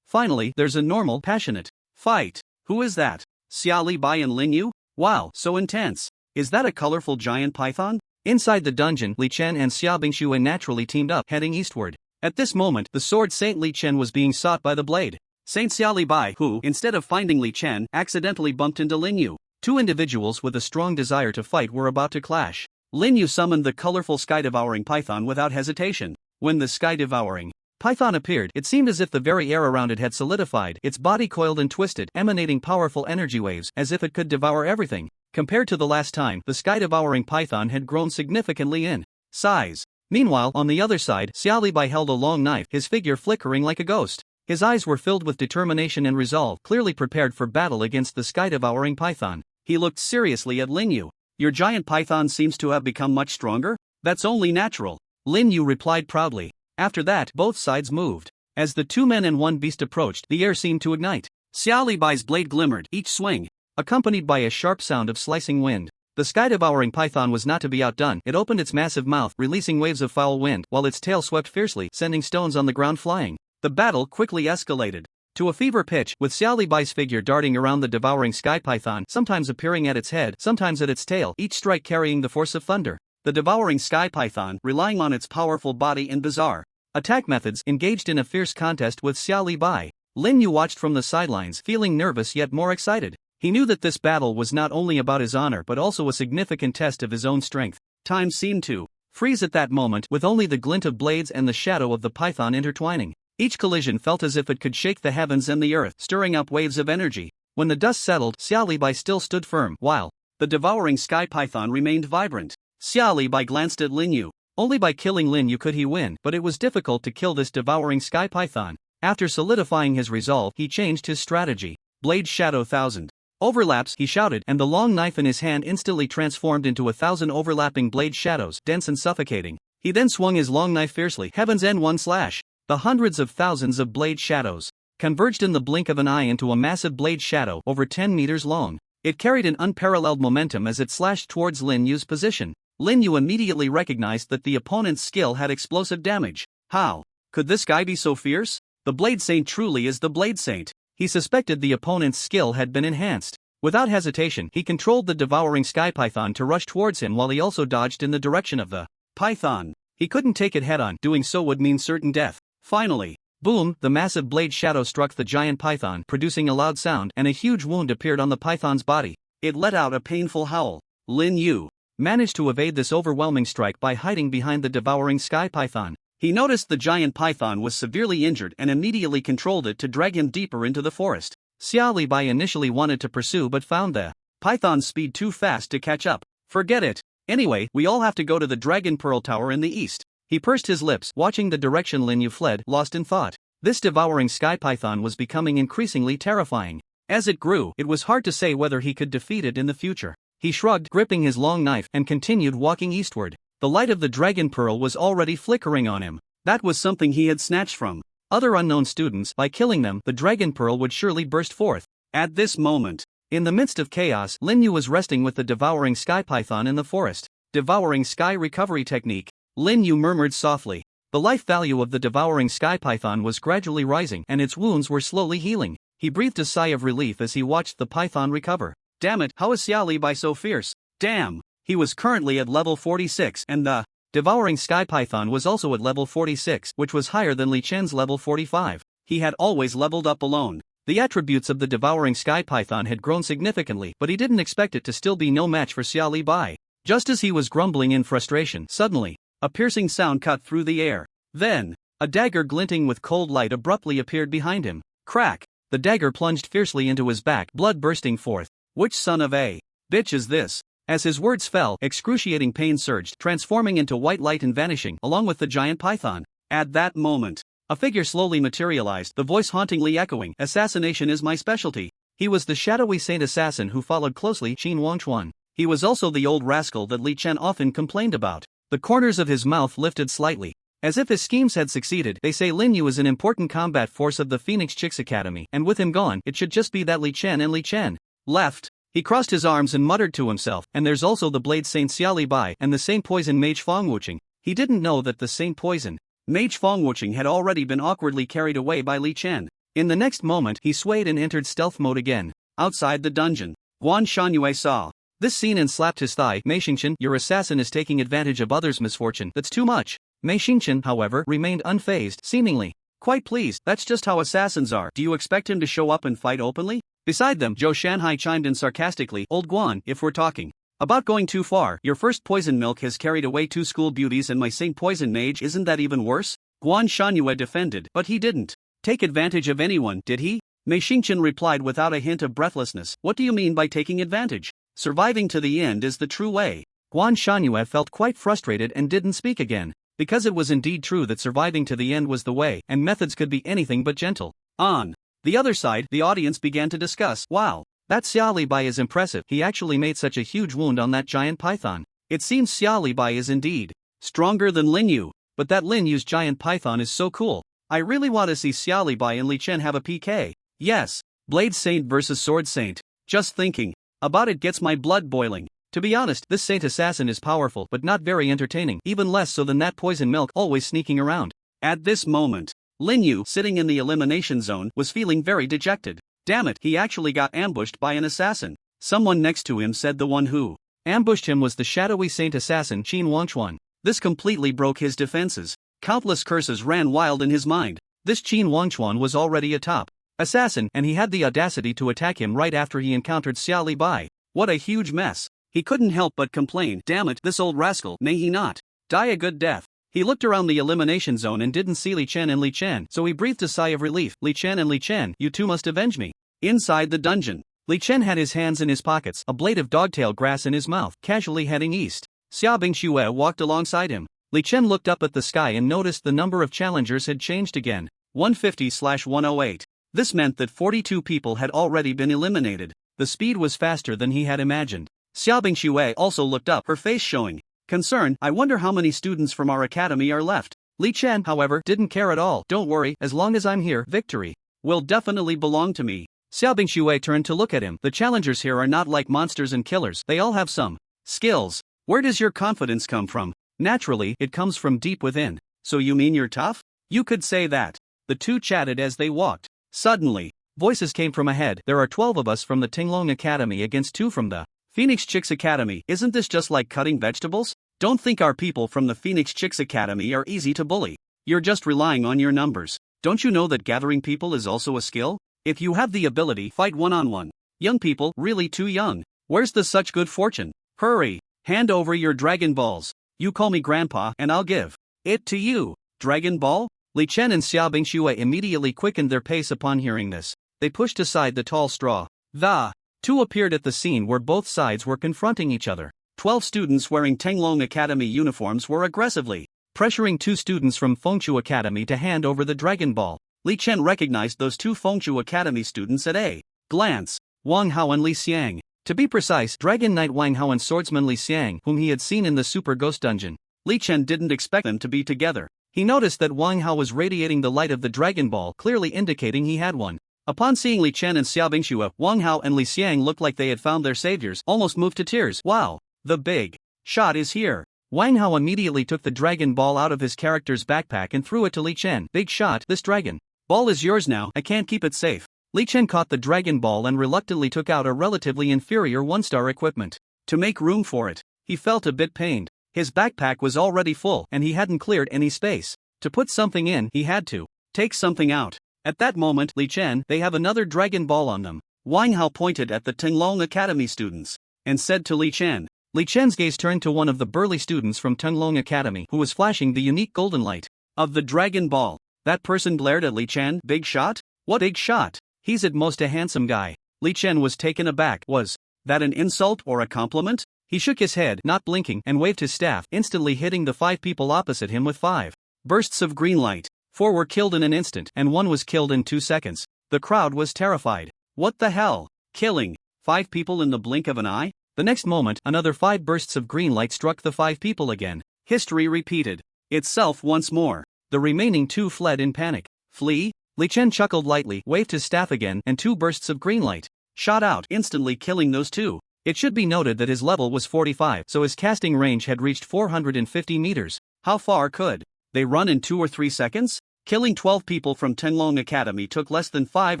Finally, there's a normal, passionate fight. Who is that? Xia Li Bai and Lin Yu? Wow, so intense. Is that a colorful giant python? Inside the dungeon, Li Chen and Xia Bingxue naturally teamed up, heading eastward. At this moment, the sword Saint Li Chen was being sought by the blade Saint Xia Li Bai, who, instead of finding Li Chen, accidentally bumped into Lin Yu. Two individuals with a strong desire to fight were about to clash. Lin Yu summoned the colorful sky-devouring python without hesitation. When the sky-devouring python appeared, it seemed as if the very air around it had solidified, its body coiled and twisted, emanating powerful energy waves, as if it could devour everything. Compared to the last time, the sky-devouring python had grown significantly in size. Meanwhile, on the other side, Xia Li Bai held a long knife, his figure flickering like a ghost. His eyes were filled with determination and resolve, clearly prepared for battle against the sky-devouring python. He looked seriously at Lin Yu. Your giant python seems to have become much stronger? That's only natural. Lin Yu replied proudly. After that, both sides moved. As the two men and one beast approached, the air seemed to ignite. Xia Li Bai's blade glimmered, each swing accompanied by a sharp sound of slicing wind. The sky-devouring python was not to be outdone. It opened its massive mouth, releasing waves of foul wind, while its tail swept fiercely, sending stones on the ground flying. The battle quickly escalated to a fever pitch, with Xia Li Bai's figure darting around the devouring sky python, sometimes appearing at its head, sometimes at its tail, each strike carrying the force of thunder. The devouring sky python, relying on its powerful body and bizarre attack methods, engaged in a fierce contest with Xia Li Bai. Lin Yu watched from the sidelines, feeling nervous yet more excited. He knew that this battle was not only about his honor but also a significant test of his own strength. Time seemed to freeze at that moment, with only the glint of blades and the shadow of the python intertwining. Each collision felt as if it could shake the heavens and the earth, stirring up waves of energy. When the dust settled, Xia Libai still stood firm, while the devouring sky python remained vibrant. Xia Libai glanced at Lin Yu. Only by killing Lin Yu could he win, but it was difficult to kill this devouring sky python. After solidifying his resolve, he changed his strategy. Blade Shadow 1000. Overlaps, he shouted, and the long knife in his hand instantly transformed into 1,000 overlapping blade shadows, dense and suffocating. He then swung his long knife fiercely. Heaven's End one slash. The hundreds of thousands of blade shadows converged in the blink of an eye into a massive blade shadow over 10 meters long. It carried an unparalleled momentum as it slashed towards Lin Yu's position. Lin Yu immediately recognized that the opponent's skill had explosive damage. How could this guy be so fierce? The Blade Saint truly is the Blade Saint. He suspected the opponent's skill had been enhanced. Without hesitation, he controlled the devouring sky python to rush towards him while he also dodged in the direction of the python. He couldn't take it head on, doing so would mean certain death. Finally, boom, the massive blade shadow struck the giant python, producing a loud sound, and a huge wound appeared on the python's body. It let out a painful howl. Lin Yu managed to evade this overwhelming strike by hiding behind the devouring sky python. He noticed the giant python was severely injured and immediately controlled it to drag him deeper into the forest. Xia Libai initially wanted to pursue but found the python's speed too fast to catch up. Forget it. Anyway, we all have to go to the Dragon Pearl Tower in the east. He pursed his lips, watching the direction Lin Yu fled, lost in thought. This devouring sky python was becoming increasingly terrifying. As it grew, it was hard to say whether he could defeat it in the future. He shrugged, gripping his long knife, and continued walking eastward. The light of the Dragon Pearl was already flickering on him. That was something he had snatched from other unknown students. By killing them, the Dragon Pearl would surely burst forth. At this moment, in the midst of chaos, Lin Yu was resting with the devouring sky python in the forest. Devouring sky recovery technique. Lin Yu murmured softly. The life value of the devouring sky python was gradually rising and its wounds were slowly healing. He breathed a sigh of relief as he watched the python recover. Damn it, how is Xia Libai so fierce? Damn! He was currently at level 46 and the devouring sky python was also at level 46, which was higher than Li Chen's level 45. He had always leveled up alone. The attributes of the devouring sky python had grown significantly, but he didn't expect it to still be no match for Xia Libai. Just as he was grumbling in frustration, suddenly, a piercing sound cut through the air. Then, a dagger glinting with cold light abruptly appeared behind him. Crack! The dagger plunged fiercely into his back, blood bursting forth. Which son of a bitch is this? As his words fell, excruciating pain surged, transforming into white light and vanishing, along with the giant python. At that moment, a figure slowly materialized, the voice hauntingly echoing, "Assassination is my specialty." He was the shadowy saint assassin who followed closely Qin Wangchuan. He was also the old rascal that Li Chen often complained about. The corners of his mouth lifted slightly. As if his schemes had succeeded. They say Lin Yu is an important combat force of the Phoenix Chicks Academy, and with him gone, it should just be that Li Chen and Li Chen left. He crossed his arms and muttered to himself, and there's also the Blade Saint Xia Libai and the Saint Poison Mage Fongwucheng. He didn't know that the Saint Poison Mage Fongwucheng had already been awkwardly carried away by Li Chen. In the next moment, he swayed and entered stealth mode again. Outside the dungeon, Guan Shangyue saw this scene and slapped his thigh. "Mei Xingqian, your assassin is taking advantage of others' misfortune. That's too much." Mei Xingqian, however, remained unfazed, seemingly quite pleased. "That's just how assassins are. Do you expect him to show up and fight openly?" Beside them, Zhou Shanhai chimed in sarcastically, "Old Guan, if we're talking about going too far, your first poison milk has carried away 2 school beauties and my Saint Poison Mage, isn't that even worse?" Guan Shangyue defended, "But he didn't take advantage of anyone, did he?" Mei Xingqian replied without a hint of breathlessness, "What do you mean by taking advantage? Surviving to the end is the true way." Guan Shangyue felt quite frustrated and didn't speak again, because it was indeed true that surviving to the end was the way, and methods could be anything but gentle. On the other side, the audience began to discuss, "Wow, that Xia Libai is impressive. He actually made such a huge wound on that giant python. It seems Xia Libai is indeed stronger than Lin Yu, but that Lin Yu's giant python is so cool. I really want to see Xia Libai and Li Chen have a PK. Yes, Blade Saint versus Sword Saint. Just thinking about it gets my blood boiling. To be honest, this Saint Assassin is powerful but not very entertaining, even less so than that poison milk always sneaking around." At this moment, Lin Yu, sitting in the elimination zone, was feeling very dejected. Damn it, he actually got ambushed by an assassin. Someone next to him said the one who ambushed him was the shadowy saint assassin Qin Wangchuan. This completely broke his defenses. Countless curses ran wild in his mind. This Qin Wangchuan was already a top assassin, and he had the audacity to attack him right after he encountered Xia Libai. What a huge mess. He couldn't help but complain, "Damn it, this old rascal, may he not die a good death." He looked around the elimination zone and didn't see Li Chen, so he breathed a sigh of relief. Li Chen, you two must avenge me. Inside the dungeon, Li Chen had his hands in his pockets, a blade of dogtail grass in his mouth, casually heading east. Xia Bingxue walked alongside him. Li Chen looked up at the sky and noticed the number of challengers had changed again. 150/108. This meant that 42 people had already been eliminated. The speed was faster than he had imagined. Xia Bingxue also looked up, her face showing concern. I wonder how many students from our academy are left. Li Chen, however, didn't care at all. Don't worry, as long as I'm here, victory will definitely belong to me. Xia Bingxue turned to look at him. The challengers here are not like monsters and killers. They all have some skills. Where does your confidence come from? Naturally, it comes from deep within. So you mean you're tough? You could say that. The two chatted as they walked. Suddenly, voices came from ahead. There are 12 of us from the Tinglong Academy against 2 from the Phoenix Chicks Academy. Isn't this just like cutting vegetables? Don't think our people from the Phoenix Chicks Academy are easy to bully. You're just relying on your numbers. Don't you know that gathering people is also a skill? If you have the ability, fight one-on-one. Young people, really too young. Where's the such good fortune? Hurry, hand over your Dragon Balls. You call me Grandpa and I'll give it to you. Dragon Ball? Li Chen and Xia Bingxue immediately quickened their pace upon hearing this. They pushed aside the tall straw. The two appeared at the scene where both sides were confronting each other. 12 students wearing Tenglong Academy uniforms were aggressively pressuring 2 students from Fengshu Academy to hand over the Dragon Ball. Li Chen recognized those 2 Fengshu Academy students at a glance. Wang Hao and Li Xiang. To be precise, Dragon Knight Wang Hao and swordsman Li Xiang, whom he had seen in the Super Ghost Dungeon. Li Chen didn't expect them to be together. He noticed that Wang Hao was radiating the light of the Dragon Ball, clearly indicating he had one. Upon seeing Li Chen and Xia Bingxue, Wang Hao and Li Xiang looked like they had found their saviors, almost moved to tears. Wow, the big shot is here. Wang Hao immediately took the Dragon Ball out of his character's backpack and threw it to Li Chen. Big shot, this Dragon Ball is yours now, I can't keep it safe. Li Chen caught the Dragon Ball and reluctantly took out a relatively inferior 1-star equipment. To make room for it, he felt a bit pained. His backpack was already full and he hadn't cleared any space. To put something in, he had to take something out. At that moment, Li Chen, they have another Dragon Ball on them. Wang Hao pointed at the Tenglong Academy students and said to Li Chen. Li Chen's gaze turned to one of the burly students from Tenglong Academy who was flashing the unique golden light of the Dragon Ball. That person glared at Li Chen. Big shot? What big shot? He's at most a handsome guy. Li Chen was taken aback. Was that an insult or a compliment? He shook his head, not blinking, and waved his staff, instantly hitting the 5 people opposite him with 5 bursts of green light. 4 were killed in an instant, and 1 was killed in 2 seconds. The crowd was terrified. What the hell? Killing 5 people in the blink of an eye? The next moment, another 5 bursts of green light struck the 5 people again. History repeated itself once more. The remaining 2 fled in panic. Flee? Li Chen chuckled lightly, waved his staff again, and 2 bursts of green light shot out, instantly killing those 2. It should be noted that his level was 45, so his casting range had reached 450 meters. How far could they run in 2 or 3 seconds? Killing 12 people from Tenglong Academy took less than 5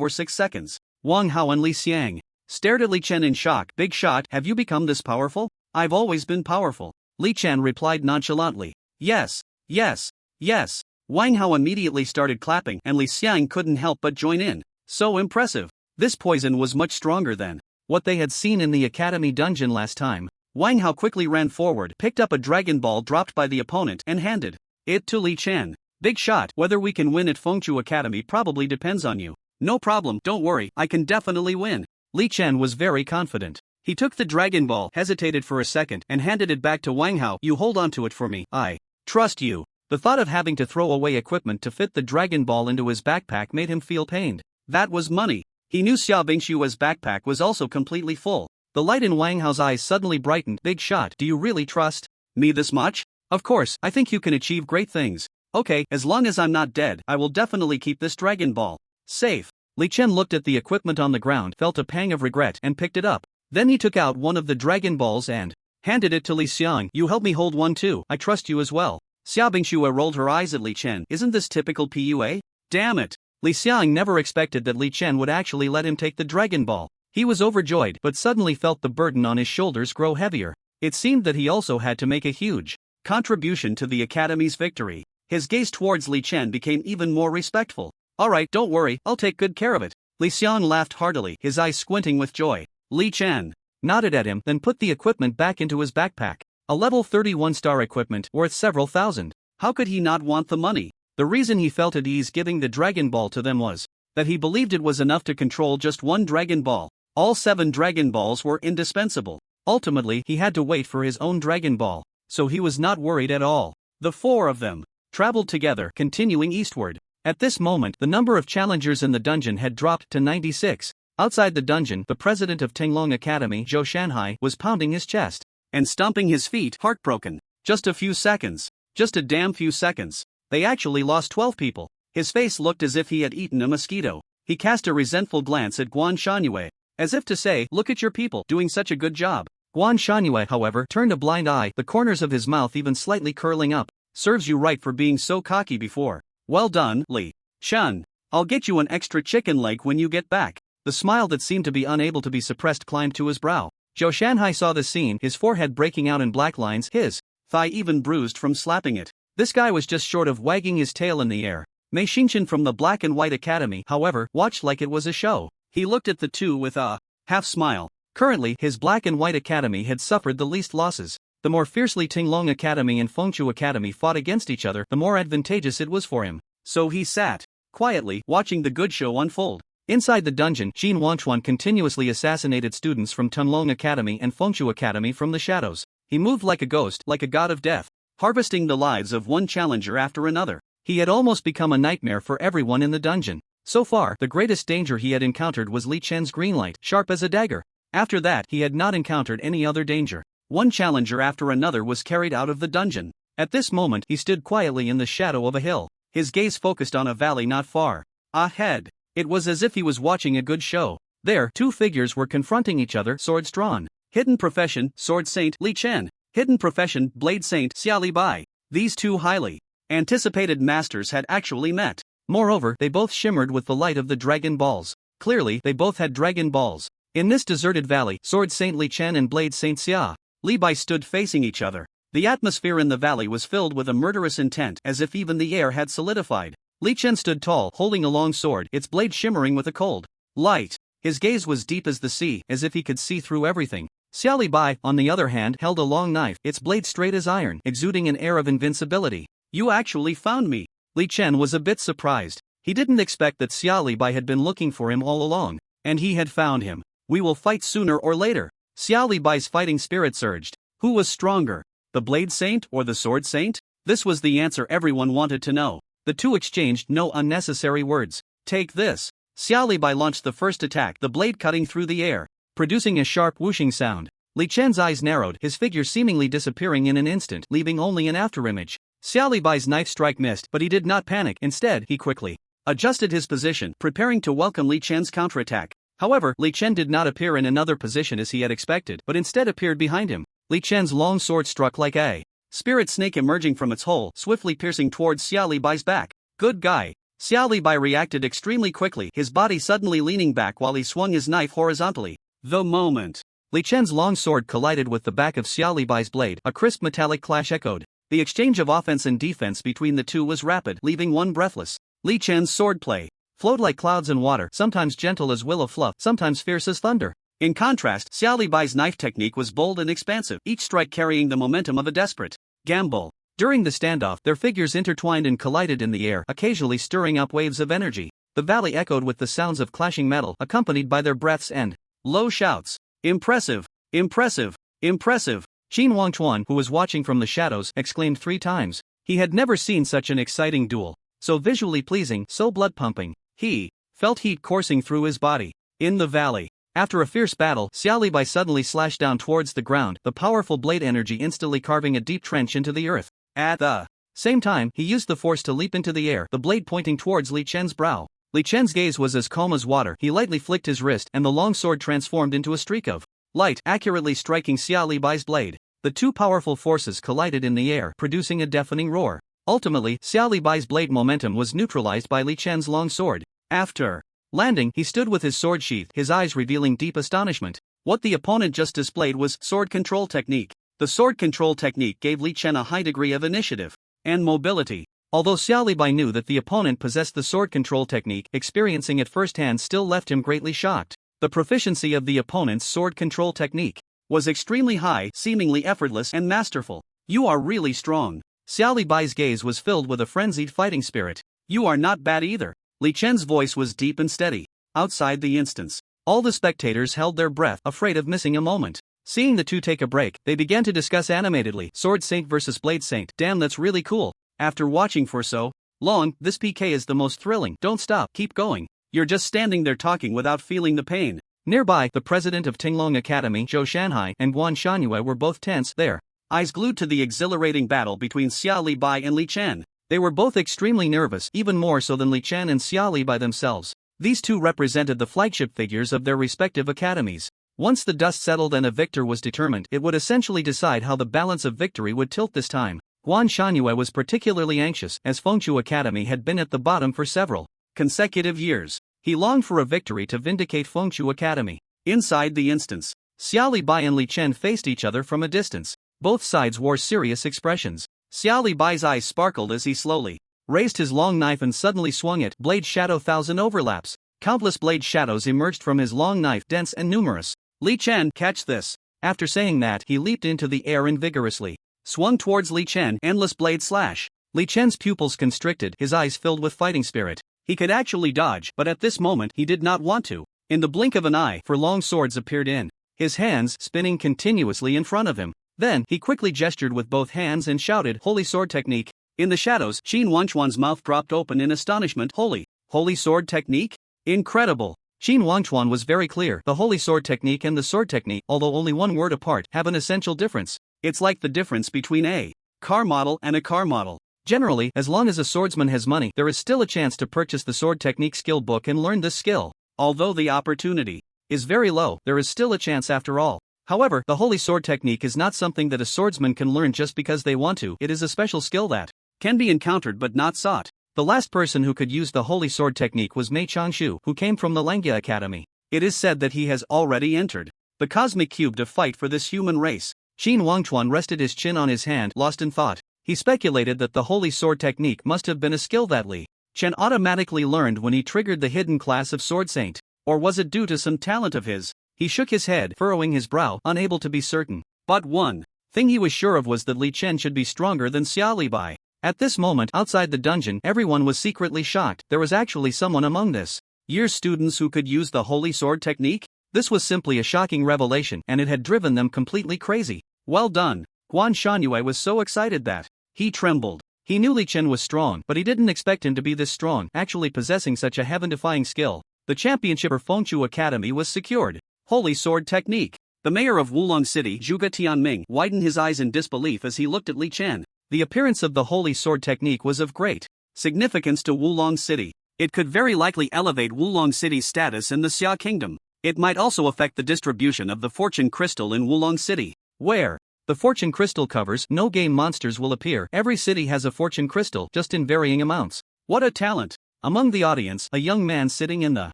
or 6 seconds. Wang Hao and Li Xiang stared at Li Chen in shock. Big shot, have you become this powerful? I've always been powerful. Li Chen replied nonchalantly. Yes, yes, yes. Wang Hao immediately started clapping and Li Xiang couldn't help but join in. So impressive. This poison was much stronger than what they had seen in the academy dungeon last time. Wang Hao quickly ran forward, picked up a Dragon Ball dropped by the opponent and handed it to Li Chen. Big shot, whether we can win at Fengshu Academy probably depends on you. No problem, don't worry, I can definitely win. Li Chen was very confident. He took the Dragon Ball, hesitated for a second, and handed it back to Wang Hao. You hold on to it for me, I trust you. The thought of having to throw away equipment to fit the Dragon Ball into his backpack made him feel pained. That was money. He knew Xia Bingshue's backpack was also completely full. The light in Wang Hao's eyes suddenly brightened. Big shot, do you really trust me this much? Of course, I think you can achieve great things. Okay, as long as I'm not dead, I will definitely keep this Dragon Ball safe. Li Chen looked at the equipment on the ground, felt a pang of regret, and picked it up. Then he took out one of the Dragon Balls and handed it to Li Xiang. You help me hold one too, I trust you as well. Xia Bingxue rolled her eyes at Li Chen. Isn't this typical PUA? Damn it. Li Xiang never expected that Li Chen would actually let him take the Dragon Ball. He was overjoyed but suddenly felt the burden on his shoulders grow heavier. It seemed that he also had to make a huge contribution to the Academy's victory. His gaze towards Li Chen became even more respectful. Alright, don't worry, I'll take good care of it. Li Xiang laughed heartily, his eyes squinting with joy. Li Chen, nodded at him, then put the equipment back into his backpack. A level 31 star equipment worth several thousand. How could he not want the money? The reason he felt at ease giving the Dragon Ball to them was that he believed it was enough to control just one Dragon Ball. All 7 Dragon Balls were indispensable. Ultimately, he had to wait for his own Dragon Ball, so he was not worried at all. The 4 of them traveled together, continuing eastward. At this moment, the number of challengers in the dungeon had dropped to 96. Outside the dungeon, the president of Tenglong Academy, Zhou Shanhai, was pounding his chest and stomping his feet, heartbroken. Just a few seconds. Just a damn few seconds. They actually lost 12 people. His face looked as if he had eaten a mosquito. He cast a resentful glance at Guan Shangyue, as if to say, look at your people, doing such a good job. Guan Shangyue, however, turned a blind eye, the corners of his mouth even slightly curling up. Serves you right for being so cocky before. Well done, Li Shan. I'll get you an extra chicken leg when you get back. The smile that seemed to be unable to be suppressed climbed to his brow. Zhou Shanhai saw the scene, his forehead breaking out in black lines, his thigh even bruised from slapping it. This guy was just short of wagging his tail in the air. Mei Xingqian from the Black and White Academy, however, watched like it was a show. He looked at the two with a half-smile. Currently, his Black and White Academy had suffered the least losses. The more fiercely Tinglong Academy and Fengchu Academy fought against each other, the more advantageous it was for him. So he sat quietly, watching the good show unfold. Inside the dungeon, Jin Wangchuan continuously assassinated students from Tunlong Academy and Fengchu Academy from the shadows. He moved like a ghost, like a god of death, harvesting the lives of one challenger after another. He had almost become a nightmare for everyone in the dungeon. So far, the greatest danger he had encountered was Li Chen's green light, sharp as a dagger. After that, he had not encountered any other danger. One challenger after another was carried out of the dungeon. At this moment, he stood quietly in the shadow of a hill, his gaze focused on a valley not far ahead. It was as if he was watching a good show. There, 2 figures were confronting each other, swords drawn. Hidden profession, Sword Saint Li Chen. Hidden profession, Blade Saint Xia Li Bai. These 2 highly anticipated masters had actually met. Moreover, they both shimmered with the light of the Dragon Balls. Clearly, they both had Dragon Balls. In this deserted valley, Sword Saint Li Chen and Blade Saint Xia Li Bai stood facing each other. The atmosphere in the valley was filled with a murderous intent, as if even the air had solidified. Li Chen stood tall, holding a long sword, its blade shimmering with a cold light. His gaze was deep as the sea, as if he could see through everything. Xia Li Bai, on the other hand, held a long knife, its blade straight as iron, exuding an air of invincibility. You actually found me. Li Chen was a bit surprised. He didn't expect that Xia Li Bai had been looking for him all along, and he had found him. We will fight sooner or later. Xia Li Bai's fighting spirit surged. Who was stronger, the Blade Saint or the Sword Saint? This was the answer everyone wanted to know. The two exchanged no unnecessary words. Take this. Xia Li Bai launched the first attack, the blade cutting through the air, producing a sharp whooshing sound. Li Chen's eyes narrowed, his figure seemingly disappearing in an instant, leaving only an afterimage. Xia Li Bai's knife strike missed, but he did not panic. Instead, he quickly adjusted his position, preparing to welcome Li Chen's counterattack. However, Li Chen did not appear in another position as he had expected, but instead appeared behind him. Li Chen's long sword struck like a spirit snake emerging from its hole, swiftly piercing towards Xia Li Bai's back. Good guy. Xia Li Bai reacted extremely quickly, his body suddenly leaning back while he swung his knife horizontally. The moment Li Chen's long sword collided with the back of Xia Li Bai's blade, a crisp metallic clash echoed. The exchange of offense and defense between the two was rapid, leaving one breathless. Li Chen's swordplay flowed like clouds in water, sometimes gentle as willow fluff, sometimes fierce as thunder. In contrast, Xia Li Bai's knife technique was bold and expansive, each strike carrying the momentum of a desperate gamble. During the standoff, their figures intertwined and collided in the air, occasionally stirring up waves of energy. The valley echoed with the sounds of clashing metal, accompanied by their breaths and low shouts. Impressive! Impressive! Impressive! Jin Wangchuan, who was watching from the shadows, exclaimed 3 times. He had never seen such an exciting duel. So visually pleasing, so blood-pumping. He felt heat coursing through his body. In the valley, after a fierce battle, Xia Li Bai suddenly slashed down towards the ground, the powerful blade energy instantly carving a deep trench into the earth. At the same time, he used the force to leap into the air, the blade pointing towards Li Chen's brow. Li Chen's gaze was as calm as water. He lightly flicked his wrist, and the long sword transformed into a streak of light, accurately striking Xia Li Bai's blade. The two powerful forces collided in the air, producing a deafening roar. Ultimately, Xia Li Bai's blade momentum was neutralized by Li Chen's long sword. After landing, he stood with his sword sheathed, his eyes revealing deep astonishment. What the opponent just displayed was sword control technique. The sword control technique gave Li Chen a high degree of initiative and mobility. Although Xia Li Bai knew that the opponent possessed the sword control technique, experiencing it firsthand still left him greatly shocked. The proficiency of the opponent's sword control technique was extremely high, seemingly effortless and masterful. You are really strong. Xiao Li Bai's gaze was filled with a frenzied fighting spirit. You are not bad either. Li Chen's voice was deep and steady. Outside the instance, all the spectators held their breath, afraid of missing a moment. Seeing the two take a break, they began to discuss animatedly. Sword Saint versus Blade Saint. Damn, that's really cool. After watching for so long, this PK is the most thrilling. Don't stop, keep going. You're just standing there talking without feeling the pain. Nearby, the president of Tinglong Academy, Zhou Shanhai, and Guan Shangyue were both tense, their eyes glued to the exhilarating battle between Xiao Li Bai and Li Chen. They were both extremely nervous, even more so than Li Chen and Xiao Li Bai themselves. These two represented the flagship figures of their respective academies. Once the dust settled and a victor was determined, it would essentially decide how the balance of victory would tilt this time. Guan Shangyue was particularly anxious, as Fengshu Academy had been at the bottom for several consecutive years. He longed for a victory to vindicate Fengshu Academy. Inside the instance, Xiao Li Bai and Li Chen faced each other from a distance. Both sides wore serious expressions. Xiao Li Bai's eyes sparkled as he slowly raised his long knife and suddenly swung it. Blade Shadow Thousand overlaps. Countless blade shadows emerged from his long knife, dense and numerous. Li Chen, catch this. After saying that, he leaped into the air and vigorously swung towards Li Chen. Endless blade slash. Li Chen's pupils constricted, his eyes filled with fighting spirit. He could actually dodge, but at this moment he did not want to. In the blink of an eye, four long swords appeared in his hands, spinning continuously in front of him. Then, he quickly gestured with both hands and shouted, Holy Sword Technique. In the shadows, Qin Wanchuan's mouth dropped open in astonishment. Holy Sword Technique? Incredible. Qin Wanchuan was very clear. The Holy Sword Technique and the Sword Technique, although only one word apart, have an essential difference. It's like the difference between a car model and a car model. Generally, as long as a swordsman has money, there is still a chance to purchase the Sword Technique skill book and learn this skill. Although the opportunity is very low, there is still a chance after all. However, the Holy Sword Technique is not something that a swordsman can learn just because they want to. It is a special skill that can be encountered but not sought. The last person who could use the Holy Sword Technique was Mei Changshu, who came from the Langya Academy. It is said that he has already entered the Cosmic Cube to fight for this human race. Qin Wanchuan rested his chin on his hand, lost in thought. He speculated that the Holy Sword Technique must have been a skill that Li Chen automatically learned when he triggered the hidden class of Sword Saint. Or was it due to some talent of his? He shook his head, furrowing his brow, unable to be certain. But one thing he was sure of was that Li Chen should be stronger than Xiao Li Bai. At this moment, outside the dungeon, everyone was secretly shocked. There was actually someone among this year's students who could use the Holy Sword Technique? This was simply a shocking revelation, and it had driven them completely crazy. Well done. Guan Shangyue was so excited that he trembled. He knew Li Chen was strong, but he didn't expect him to be this strong, actually possessing such a heaven-defying skill. The championship for Fengshu Academy was secured. Holy Sword Technique. The mayor of Wulong City, Zhuge Tianming, widened his eyes in disbelief as he looked at Li Chen. The appearance of the Holy Sword Technique was of great significance to Wulong City. It could very likely elevate Wulong City's status in the Xia Kingdom. It might also affect the distribution of the Fortune Crystal in Wulong City. Where the Fortune Crystal covers, no game monsters will appear. Every city has a Fortune Crystal, just in varying amounts. What a talent! Among the audience, a young man sitting in the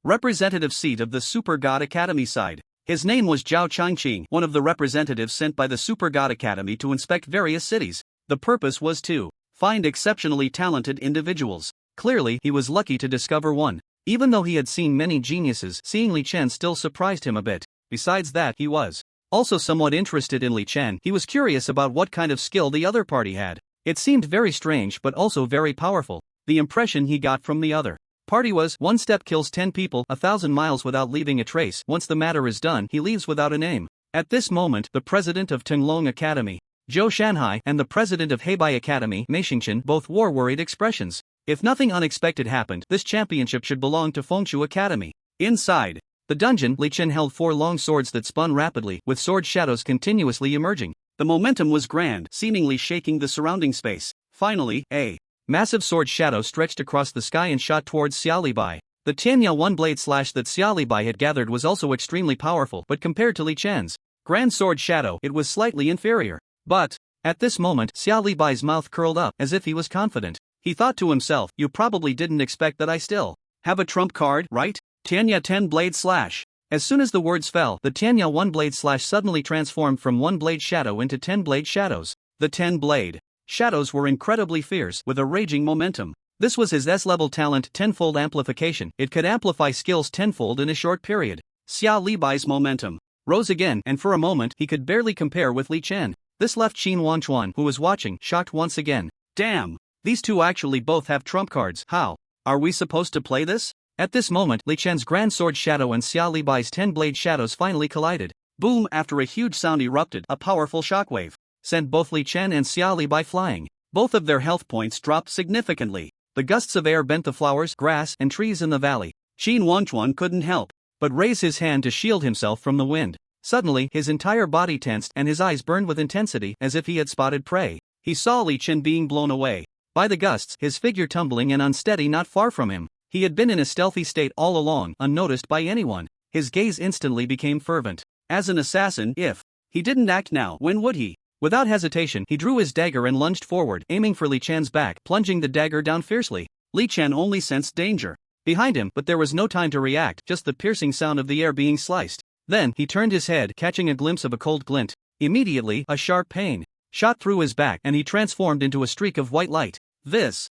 representative seat of the Super God Academy side. His name was Zhao Changqing, one of the representatives sent by the Super God Academy to inspect various cities. The purpose was to find exceptionally talented individuals. Clearly, he was lucky to discover one. Even though he had seen many geniuses, seeing Li Chen still surprised him a bit. Besides that, he was also somewhat interested in Li Chen. He was curious about what kind of skill the other party had. It seemed very strange but also very powerful. The impression he got from the other party was, one step kills 10 people 1,000 miles without leaving a trace. Once the matter is done, he leaves without a name. At this moment, the president of Tinglong Academy, Zhou Shanhai, and the president of Heibai Academy, Mei Xingchen, both wore worried expressions. If nothing unexpected happened, this championship should belong to Fengshu Academy. Inside the dungeon, Li Chen held 4 long swords that spun rapidly, with sword shadows continuously emerging. The momentum was grand, seemingly shaking the surrounding space. Finally, a massive sword shadow stretched across the sky and shot towards Xiao Li Bai. The Tianya one-blade slash that Xiao Li Bai had gathered was also extremely powerful, but compared to Li Chen's grand sword shadow, it was slightly inferior. But at this moment, Xiao Li Bai's mouth curled up, as if he was confident. He thought to himself, you probably didn't expect that I still have a trump card, right? Tianya 10-blade slash. As soon as the words fell, the Tianya one-blade slash suddenly transformed from one-blade shadow into 10-blade shadows. The 10-blade shadows were incredibly fierce, with a raging momentum. This was his S-level talent, tenfold amplification. It could amplify skills tenfold in a short period. Xia Libai's momentum rose again, and for a moment he could barely compare with Li Chen. This left Qin Wanchuan, who was watching, shocked once again. Damn! These two actually both have trump cards. How? Are we supposed to play this? At this moment, Li Chen's Grand Sword Shadow and Xia Libai's 10-blade shadows finally collided. Boom! After a huge sound erupted, a powerful shockwave sent both Li Chen and Xia Libai flying. Both of their health points dropped significantly. The gusts of air bent the flowers, grass, and trees in the valley. Qin Wanchuan couldn't help but raise his hand to shield himself from the wind. Suddenly, his entire body tensed and his eyes burned with intensity as if he had spotted prey. He saw Li Chen being blown away by the gusts, his figure tumbling and unsteady not far from him. He had been in a stealthy state all along, unnoticed by anyone. His gaze instantly became fervent. As an assassin, if he didn't act now, when would he? Without hesitation, he drew his dagger and lunged forward, aiming for Li Chen's back, plunging the dagger down fiercely. Li Chen only sensed danger behind him, but there was no time to react, just the piercing sound of the air being sliced. Then, he turned his head, catching a glimpse of a cold glint. Immediately, a sharp pain shot through his back and he transformed into a streak of white light. This.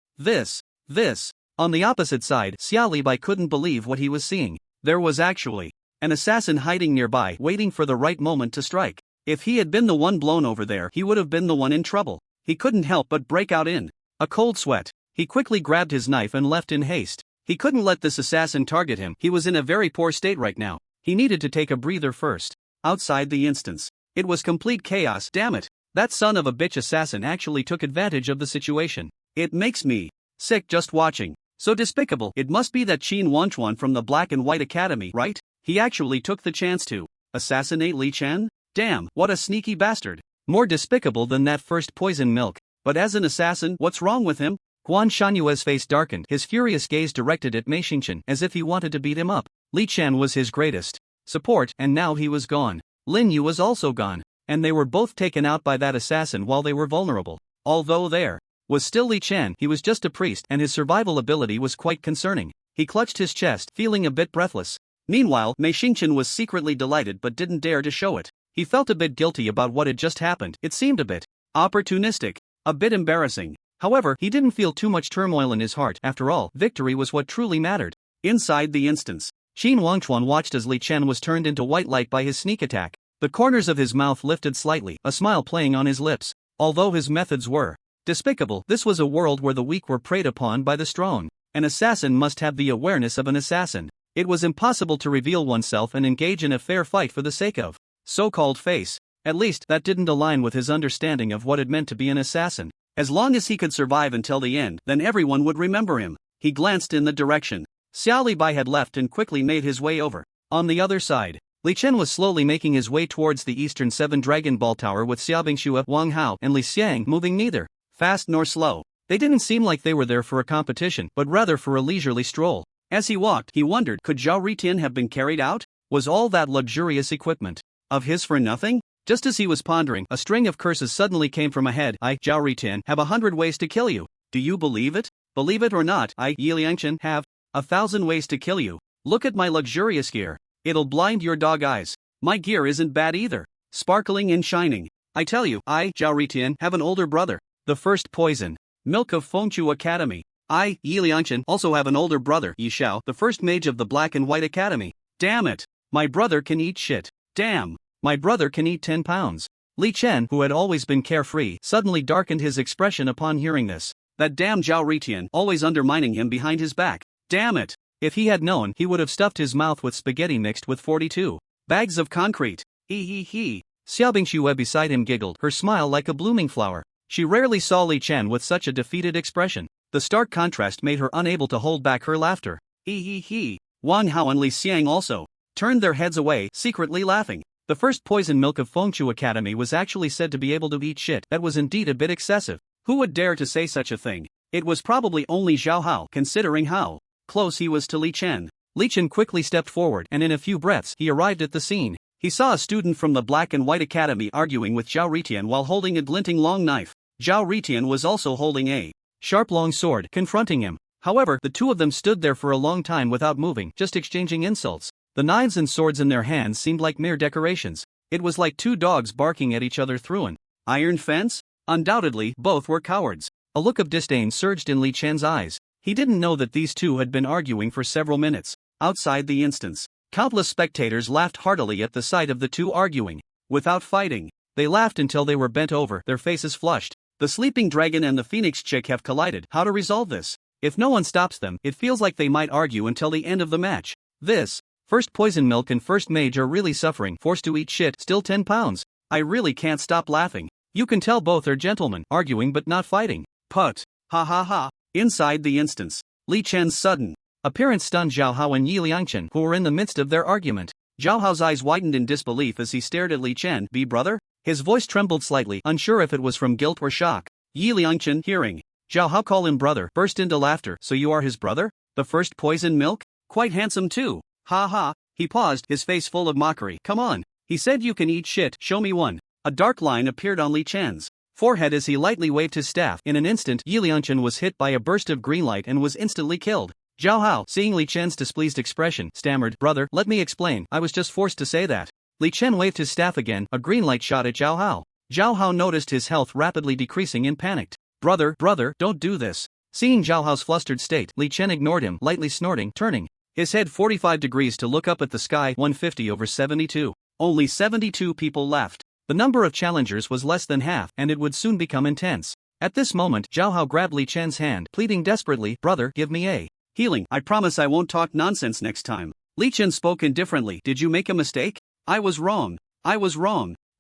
On the opposite side, Xia Libai couldn't believe what he was seeing. There was actually an assassin hiding nearby, waiting for the right moment to strike. If he had been the one blown over there, he would have been the one in trouble. He couldn't help but break out in a cold sweat. He quickly grabbed his knife and left in haste. He couldn't let this assassin target him. He was in a very poor state right now. He needed to take a breather first. Outside the instance, it was complete chaos. Damn it! That son of a bitch assassin actually took advantage of the situation. It makes me sick just watching. So despicable. It must be that Qin Wanchuan from the Black and White Academy, right? He actually took the chance to assassinate Li Chen? Damn, what a sneaky bastard. More despicable than that first poison milk. But as an assassin, what's wrong with him? Guan Shanyue's face darkened, his furious gaze directed at Mei Xingqian as if he wanted to beat him up. Li Chen was his greatest support, and now he was gone. Lin Yu was also gone, and they were both taken out by that assassin while they were vulnerable. Although there was still Li Chen, he was just a priest and his survival ability was quite concerning. He clutched his chest, feeling a bit breathless. Meanwhile, Mei Xingqian was secretly delighted but didn't dare to show it. He felt a bit guilty about what had just happened. It seemed a bit opportunistic, a bit embarrassing. However, he didn't feel too much turmoil in his heart. After all, victory was what truly mattered. Inside the instance, Qin Wanchuan watched as Li Chen was turned into white light by his sneak attack. The corners of his mouth lifted slightly, a smile playing on his lips. Although his methods were despicable, this was a world where the weak were preyed upon by the strong. An assassin must have the awareness of an assassin. It was impossible to reveal oneself and engage in a fair fight for the sake of so-called face. At least, that didn't align with his understanding of what it meant to be an assassin. As long as he could survive until the end, then everyone would remember him. He glanced in the direction Xia Libai had left and quickly made his way over. On the other side, Li Chen was slowly making his way towards the eastern 7 Dragon Ball Tower with Xiaobingxue, Wang Hao, and Li Xiang moving neither fast nor slow. They didn't seem like they were there for a competition, but rather for a leisurely stroll. As he walked, he wondered, could Zhao Ritian have been carried out? Was all that luxurious equipment of his for nothing? Just as he was pondering, a string of curses suddenly came from ahead. I, Zhao Ritian, have 100 ways to kill you. Do you believe it? Believe it or not, I, Yi Liangchen, have 1,000 ways to kill you. Look at my luxurious gear. It'll blind your dog eyes. My gear isn't bad either. Sparkling and shining. I tell you, I, Zhao Ritian, have an older brother. The first poison milk of Fengchu Academy. I, Yi Liangchen, also have an older brother, Yi Xiao, the first mage of the Black and White Academy. Damn it. My brother can eat shit. Damn. My brother can eat 10 pounds. Li Chen, who had always been carefree, suddenly darkened his expression upon hearing this. That damn Zhao Ritian, always undermining him behind his back. Damn it. If he had known, he would have stuffed his mouth with spaghetti mixed with 42 bags of concrete. He. Xiaobingxue beside him giggled, her smile like a blooming flower. She rarely saw Li Chen with such a defeated expression. The stark contrast made her unable to hold back her laughter. He. Wang Hao and Li Xiang also turned their heads away, secretly laughing. The first poison milk of Fengchu Academy was actually said to be able to eat shit. That was indeed a bit excessive. Who would dare to say such a thing? It was probably only Zhao Hao, considering how close he was to Li Chen. Li Chen quickly stepped forward and in a few breaths he arrived at the scene. He saw a student from the Black and White Academy arguing with Zhao Ritian while holding a glinting long knife. Zhao Ritian was also holding a sharp long sword, confronting him. However, the two of them stood there for a long time without moving, just exchanging insults. The knives and swords in their hands seemed like mere decorations. It was like two dogs barking at each other through an iron fence. Undoubtedly, both were cowards. A look of disdain surged in Li Chen's eyes. He didn't know that these two had been arguing for several minutes. Outside the instance, Countless spectators laughed heartily at the sight of the two arguing. Without fighting, they laughed until they were bent over, their faces flushed. The sleeping dragon and the phoenix chick have collided. How to resolve this? If no one stops them, it feels like they might argue until the end of the match. This. First poison milk and first mage are really suffering, forced to eat shit, still 10 pounds. I really can't stop laughing. You can tell both are gentlemen, arguing but not fighting. Put. Ha ha ha. Inside the instance, Li Chen's sudden appearance stunned Zhao Hao and Yi Liangchen, who were in the midst of their argument. Zhao Hao's eyes widened in disbelief as he stared at Li Chen. Be brother? His voice trembled slightly, unsure if it was from guilt or shock. Yi Liangchen, hearing Zhao Hao call him brother, burst into laughter. So you are his brother? The first poison milk? Quite handsome too. Ha ha. He paused, his face full of mockery. Come on. He said you can eat shit, show me one. A dark line appeared on Li Chen's forehead as he lightly waved his staff. In an instant, Yi Liangchen was hit by a burst of green light and was instantly killed. Zhao Hao, seeing Li Chen's displeased expression, stammered, brother, let me explain, I was just forced to say that. Li Chen waved his staff again, a green light shot at Zhao Hao. Zhao Hao noticed his health rapidly decreasing and panicked. Brother, don't do this. Seeing Zhao Hao's flustered state, Li Chen ignored him, lightly snorting, turning his head 45 degrees to look up at the sky. 150 over 72. Only 72 people left. The number of challengers was less than half, and it would soon become intense. At this moment, Zhao Hao grabbed Li Chen's hand, pleading desperately, brother, give me a healing. I promise I won't talk nonsense next time. Li Chen spoke indifferently. Did you make a mistake? I was wrong.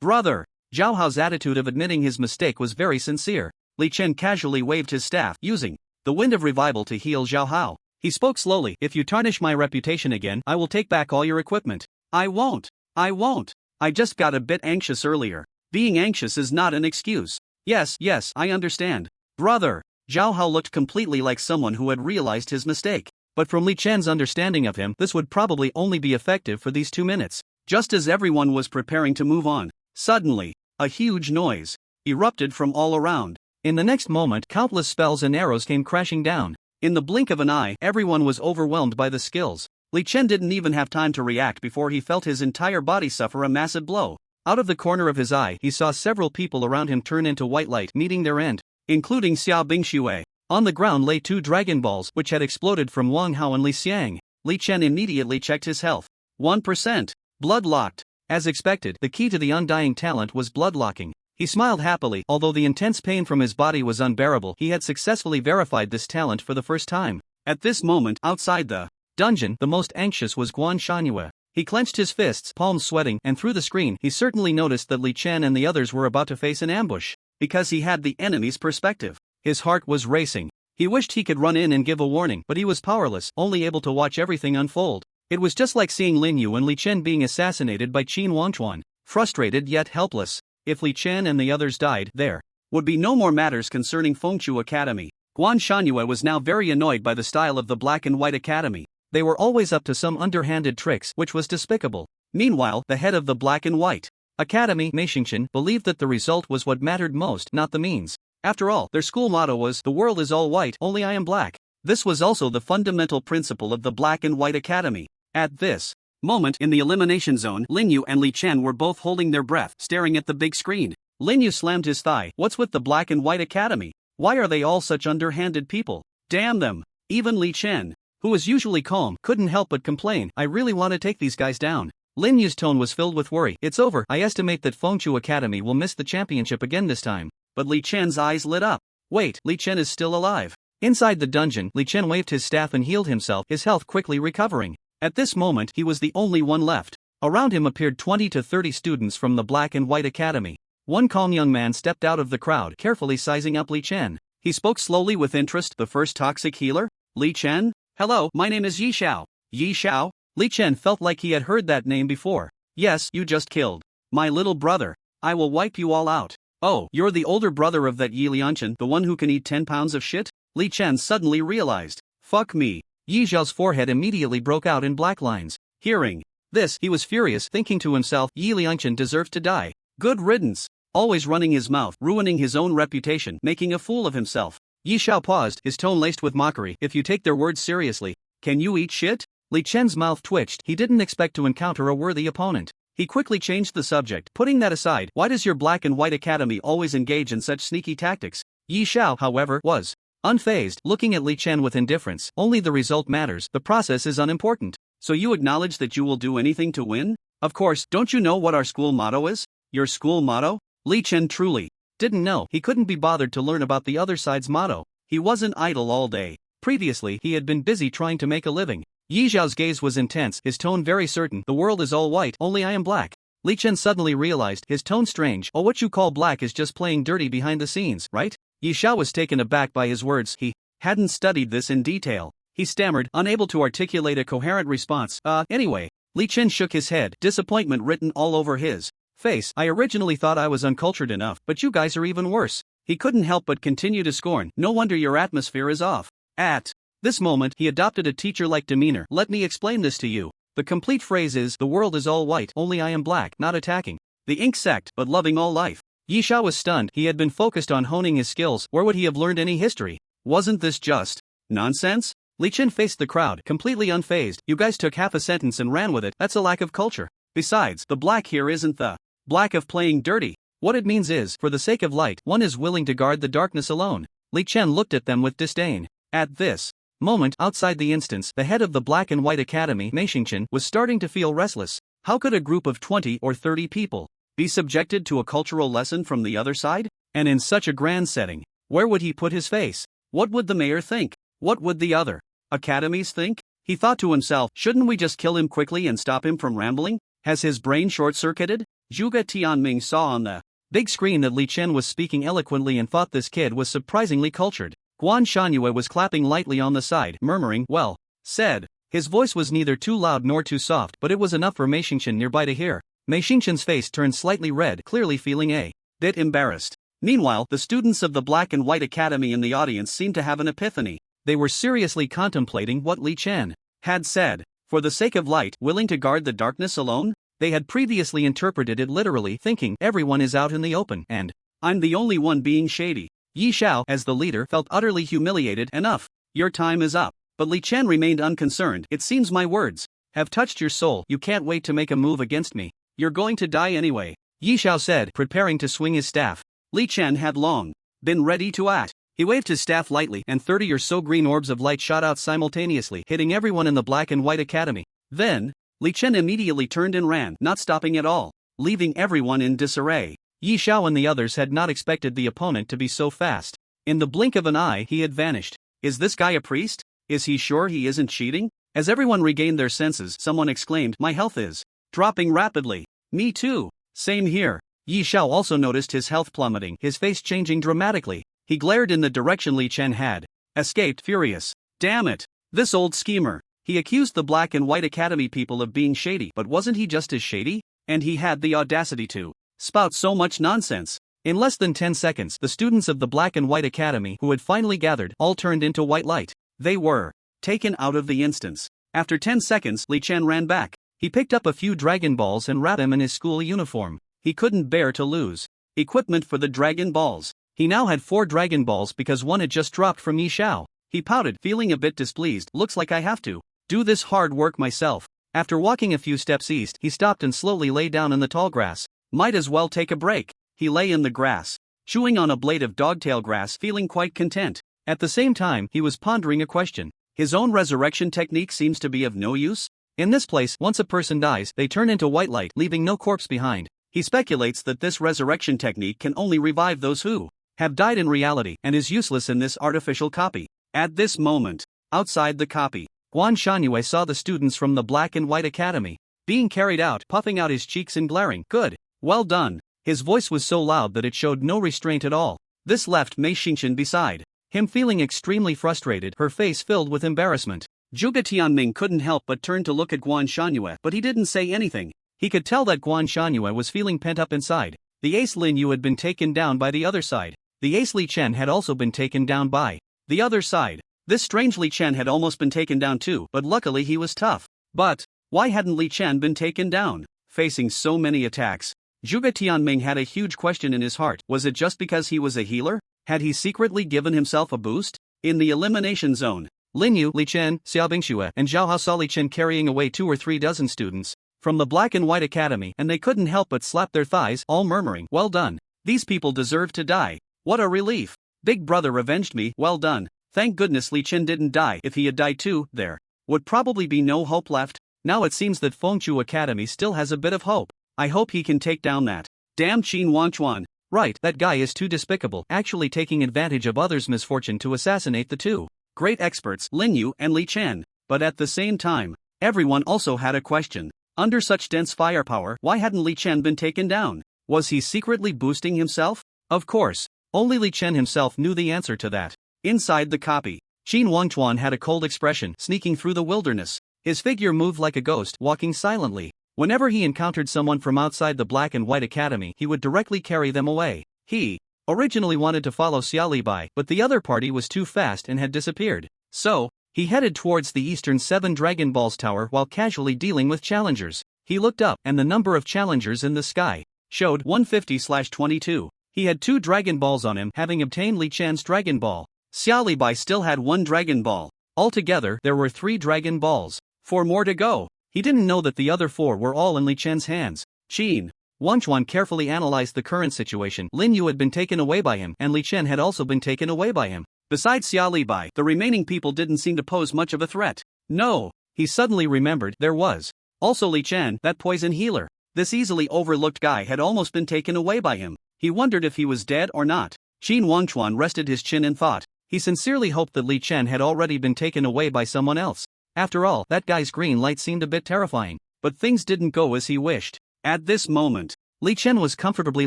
Brother. Zhao Hao's attitude of admitting his mistake was very sincere. Li Chen casually waved his staff, using the wind of revival to heal Zhao Hao. He spoke slowly. If you tarnish my reputation again, I will take back all your equipment. I won't. I just got a bit anxious earlier. Being anxious is not an excuse. Yes, I understand. Brother. Zhao Hao looked completely like someone who had realized his mistake. But from Li Chen's understanding of him, this would probably only be effective for these 2 minutes. Just as everyone was preparing to move on, suddenly, a huge noise erupted from all around. In the next moment, countless spells and arrows came crashing down. In the blink of an eye, everyone was overwhelmed by the skills. Li Chen didn't even have time to react before he felt his entire body suffer a massive blow. Out of the corner of his eye, he saw several people around him turn into white light, meeting their end, including Xiao Bingshui. On the ground lay 2 Dragon Balls, which had exploded from Wang Hao and Li Xiang. Li Chen immediately checked his health. 1%. Blood-locked. As expected, the key to the undying talent was blood-locking. He smiled happily. Although the intense pain from his body was unbearable, he had successfully verified this talent for the first time. At this moment, outside the dungeon, the most anxious was Guan Shanyue. He clenched his fists, palms sweating, and through the screen, he certainly noticed that Li Chen and the others were about to face an ambush. Because he had the enemy's perspective, his heart was racing. He wished he could run in and give a warning, but he was powerless, only able to watch everything unfold. It was just like seeing Lin Yu and Li Chen being assassinated by Qin Wangchuan. Frustrated yet helpless. If Li Chen and the others died, there would be no more matters concerning Fengchu Academy. Guan Shanyue was now very annoyed by the style of the Black and White Academy. They were always up to some underhanded tricks, which was despicable. Meanwhile, the head of the Black and White Academy, Mei Xingqian, believed that the result was what mattered most, not the means. After all, their school motto was, "The world is all white, only I am black." This was also the fundamental principle of the Black and White Academy. At this moment in the elimination zone, Lin Yu and Li Chen were both holding their breath, staring at the big screen. Lin Yu slammed his thigh. What's with the Black and White Academy? Why are they all such underhanded people? Damn them. Even Li Chen, who was usually calm, couldn't help but complain. I really want to take these guys down. Lin Yu's tone was filled with worry. It's over. I estimate that Fengchu Academy will miss the championship again this time. But Li Chen's eyes lit up. Wait, Li Chen is still alive. Inside the dungeon, Li Chen waved his staff and healed himself, his health quickly recovering. At this moment, he was the only one left. Around him appeared 20 to 30 students from the Black and White Academy. One calm young man stepped out of the crowd, carefully sizing up Li Chen. He spoke slowly with interest. The first toxic healer? Li Chen? Hello, my name is Yi Xiao. Yi Xiao? Li Chen felt like he had heard that name before. Yes, you just killed my little brother. I will wipe you all out. Oh, you're the older brother of that Yi Liangchen, the one who can eat 10 pounds of shit? Li Chen suddenly realized. Fuck me. Yi Xiao's forehead immediately broke out in black lines. Hearing this, he was furious, thinking to himself, Yi Liangchen deserves to die. Good riddance. Always running his mouth, ruining his own reputation, making a fool of himself. Yi Xiao paused, his tone laced with mockery. If you take their words seriously, can you eat shit? Li Chen's mouth twitched. He didn't expect to encounter a worthy opponent. He quickly changed the subject, putting that aside. Why does your Black and White Academy always engage in such sneaky tactics? Yi Xiao, however, was unfazed, looking at Li Chen with indifference. Only the result matters, the process is unimportant. So you acknowledge that you will do anything to win? Of course, don't you know what our school motto is? Your school motto? Li Chen truly didn't know. He couldn't be bothered to learn about the other side's motto. He wasn't idle all day. Previously, he had been busy trying to make a living. Yi Zhao's gaze was intense, his tone very certain. The world is all white, only I am black. Li Chen suddenly realized, his tone strange. Oh, what you call black is just playing dirty behind the scenes, right? Yi Zhao was taken aback by his words. He hadn't studied this in detail. He stammered, unable to articulate a coherent response. Anyway. Li Chen shook his head, disappointment written all over his face. I originally thought I was uncultured enough, but you guys are even worse. He couldn't help but continue to scorn. No wonder your atmosphere is off. At this moment, he adopted a teacher-like demeanor. Let me explain this to you. The complete phrase is, the world is all white, only I am black, not attacking the ink sect, but loving all life. Yi Zhao was stunned. He had been focused on honing his skills. Where would he have learned any history? Wasn't this just nonsense? Li Chen faced the crowd, completely unfazed. You guys took half a sentence and ran with it. That's a lack of culture. Besides, the black here isn't the black of playing dirty. What it means is, for the sake of light, one is willing to guard the darkness alone. Li Chen looked at them with disdain. At this moment, outside the instance, the head of the Black and White Academy, Mei Xingqian, was starting to feel restless. How could a group of 20 or 30 people be subjected to a cultural lesson from the other side? And in such a grand setting, where would he put his face? What would the mayor think? What would the other academies think? He thought to himself, shouldn't we just kill him quickly and stop him from rambling? Has his brain short-circuited? Zhuge Tianming saw on the big screen that Li Chen was speaking eloquently and thought this kid was surprisingly cultured. Guan Shangyue was clapping lightly on the side, murmuring, well said. His voice was neither too loud nor too soft, but it was enough for Mei Xingqian nearby to hear. Mei Xingqian's face turned slightly red, clearly feeling a bit embarrassed. Meanwhile, the students of the Black and White Academy in the audience seemed to have an epiphany. They were seriously contemplating what Li Chen had said. For the sake of light, willing to guard the darkness alone? They had previously interpreted it literally, thinking everyone is out in the open, and I'm the only one being shady. Yi Zhao, as the leader, felt utterly humiliated. Enough. Your time is up. But Li Chen remained unconcerned. It seems my words have touched your soul. You can't wait to make a move against me. You're going to die anyway. Yi Zhao said, preparing to swing his staff. Li Chen had long been ready to act. He waved his staff lightly, and 30 or so green orbs of light shot out simultaneously, hitting everyone in the Black and White Academy. Then, Li Chen immediately turned and ran, not stopping at all, leaving everyone in disarray. Yi Zhao and the others had not expected the opponent to be so fast. In the blink of an eye, he had vanished. Is this guy a priest? Is he sure he isn't cheating? As everyone regained their senses, someone exclaimed, my health is dropping rapidly. Me too. Same here. Yi Zhao also noticed his health plummeting, his face changing dramatically. He glared in the direction Li Chen had escaped, furious. Damn it. This old schemer. He accused the Black and White Academy people of being shady, but wasn't he just as shady? And he had the audacity to spout so much nonsense. In less than 10 seconds, the students of the Black and White Academy who had finally gathered all turned into white light. They were taken out of the instance. After 10 seconds, Li Chen ran back. He picked up a few Dragon Balls and wrapped them in his school uniform. He couldn't bear to lose equipment for the Dragon Balls. He now had 4 Dragon Balls because one had just dropped from Yi Zhao. He pouted, feeling a bit displeased. Looks like I have to do this hard work myself. After walking a few steps east, he stopped and slowly lay down in the tall grass. Might as well take a break. He lay in the grass, chewing on a blade of dogtail grass, feeling quite content. At the same time, he was pondering a question. His own resurrection technique seems to be of no use. In this place, once a person dies, they turn into white light, leaving no corpse behind. He speculates that this resurrection technique can only revive those who have died in reality and is useless in this artificial copy. At this moment, outside the copy, Guan Shangyue saw the students from the Black and White Academy being carried out, puffing out his cheeks and glaring. Good. Well done. His voice was so loud that it showed no restraint at all. This left Mei Xingqian beside him feeling extremely frustrated, her face filled with embarrassment. Zhuge Tianming couldn't help but turn to look at Guan Shangyue, but he didn't say anything. He could tell that Guan Shangyue was feeling pent up inside. The ace Lin Yu had been taken down by the other side. The ace Li Chen had also been taken down by the other side. This strange Li Chen had almost been taken down too, but luckily he was tough. But why hadn't Li Chen been taken down? Facing so many attacks, Zhuge Tianming had a huge question in his heart. Was it just because he was a healer? Had he secretly given himself a boost? In the elimination zone, Lin Yu, Li Chen, Xiao Bingxue, and Zhao Hao saw Li Chen carrying away 2 or 3 dozen students from the Black and White Academy, and they couldn't help but slap their thighs, all murmuring, well done. These people deserve to die. What a relief. Big brother avenged me, well done. Thank goodness Li Chen didn't die. If he had died too, there would probably be no hope left. Now it seems that Fengchu Academy still has a bit of hope. I hope he can take down that damn Qin Wangchuan. Right, that guy is too despicable, actually taking advantage of others' misfortune to assassinate the two great experts, Lin Yu and Li Chen. But at the same time, everyone also had a question. Under such dense firepower, why hadn't Li Chen been taken down? Was he secretly boosting himself? Of course, only Li Chen himself knew the answer to that. Inside the copy, Qin Wangchuan had a cold expression, sneaking through the wilderness. His figure moved like a ghost, walking silently. Whenever he encountered someone from outside the Black and White Academy, he would directly carry them away. He originally wanted to follow Xia Libai, but the other party was too fast and had disappeared. So, he headed towards the eastern 7 Dragon Balls tower while casually dealing with challengers. He looked up, and the number of challengers in the sky showed 150/22. He had 2 Dragon Balls on him, having obtained Li Chan's Dragon Ball. Xia Libai still had 1 Dragon Ball. Altogether, there were 3 Dragon Balls. 4 more to go. He didn't know that the other 4 were all in Li Chen's hands. Qin Wangchuan carefully analyzed the current situation. Lin Yu had been taken away by him, and Li Chen had also been taken away by him. Besides Xia Libai, the remaining people didn't seem to pose much of a threat. No, he suddenly remembered there was also Li Chen, that poison healer. This easily overlooked guy had almost been taken away by him. He wondered if he was dead or not. Qin Wangchuan rested his chin in thought. He sincerely hoped that Li Chen had already been taken away by someone else. After all, that guy's green light seemed a bit terrifying. But things didn't go as he wished. At this moment, Li Chen was comfortably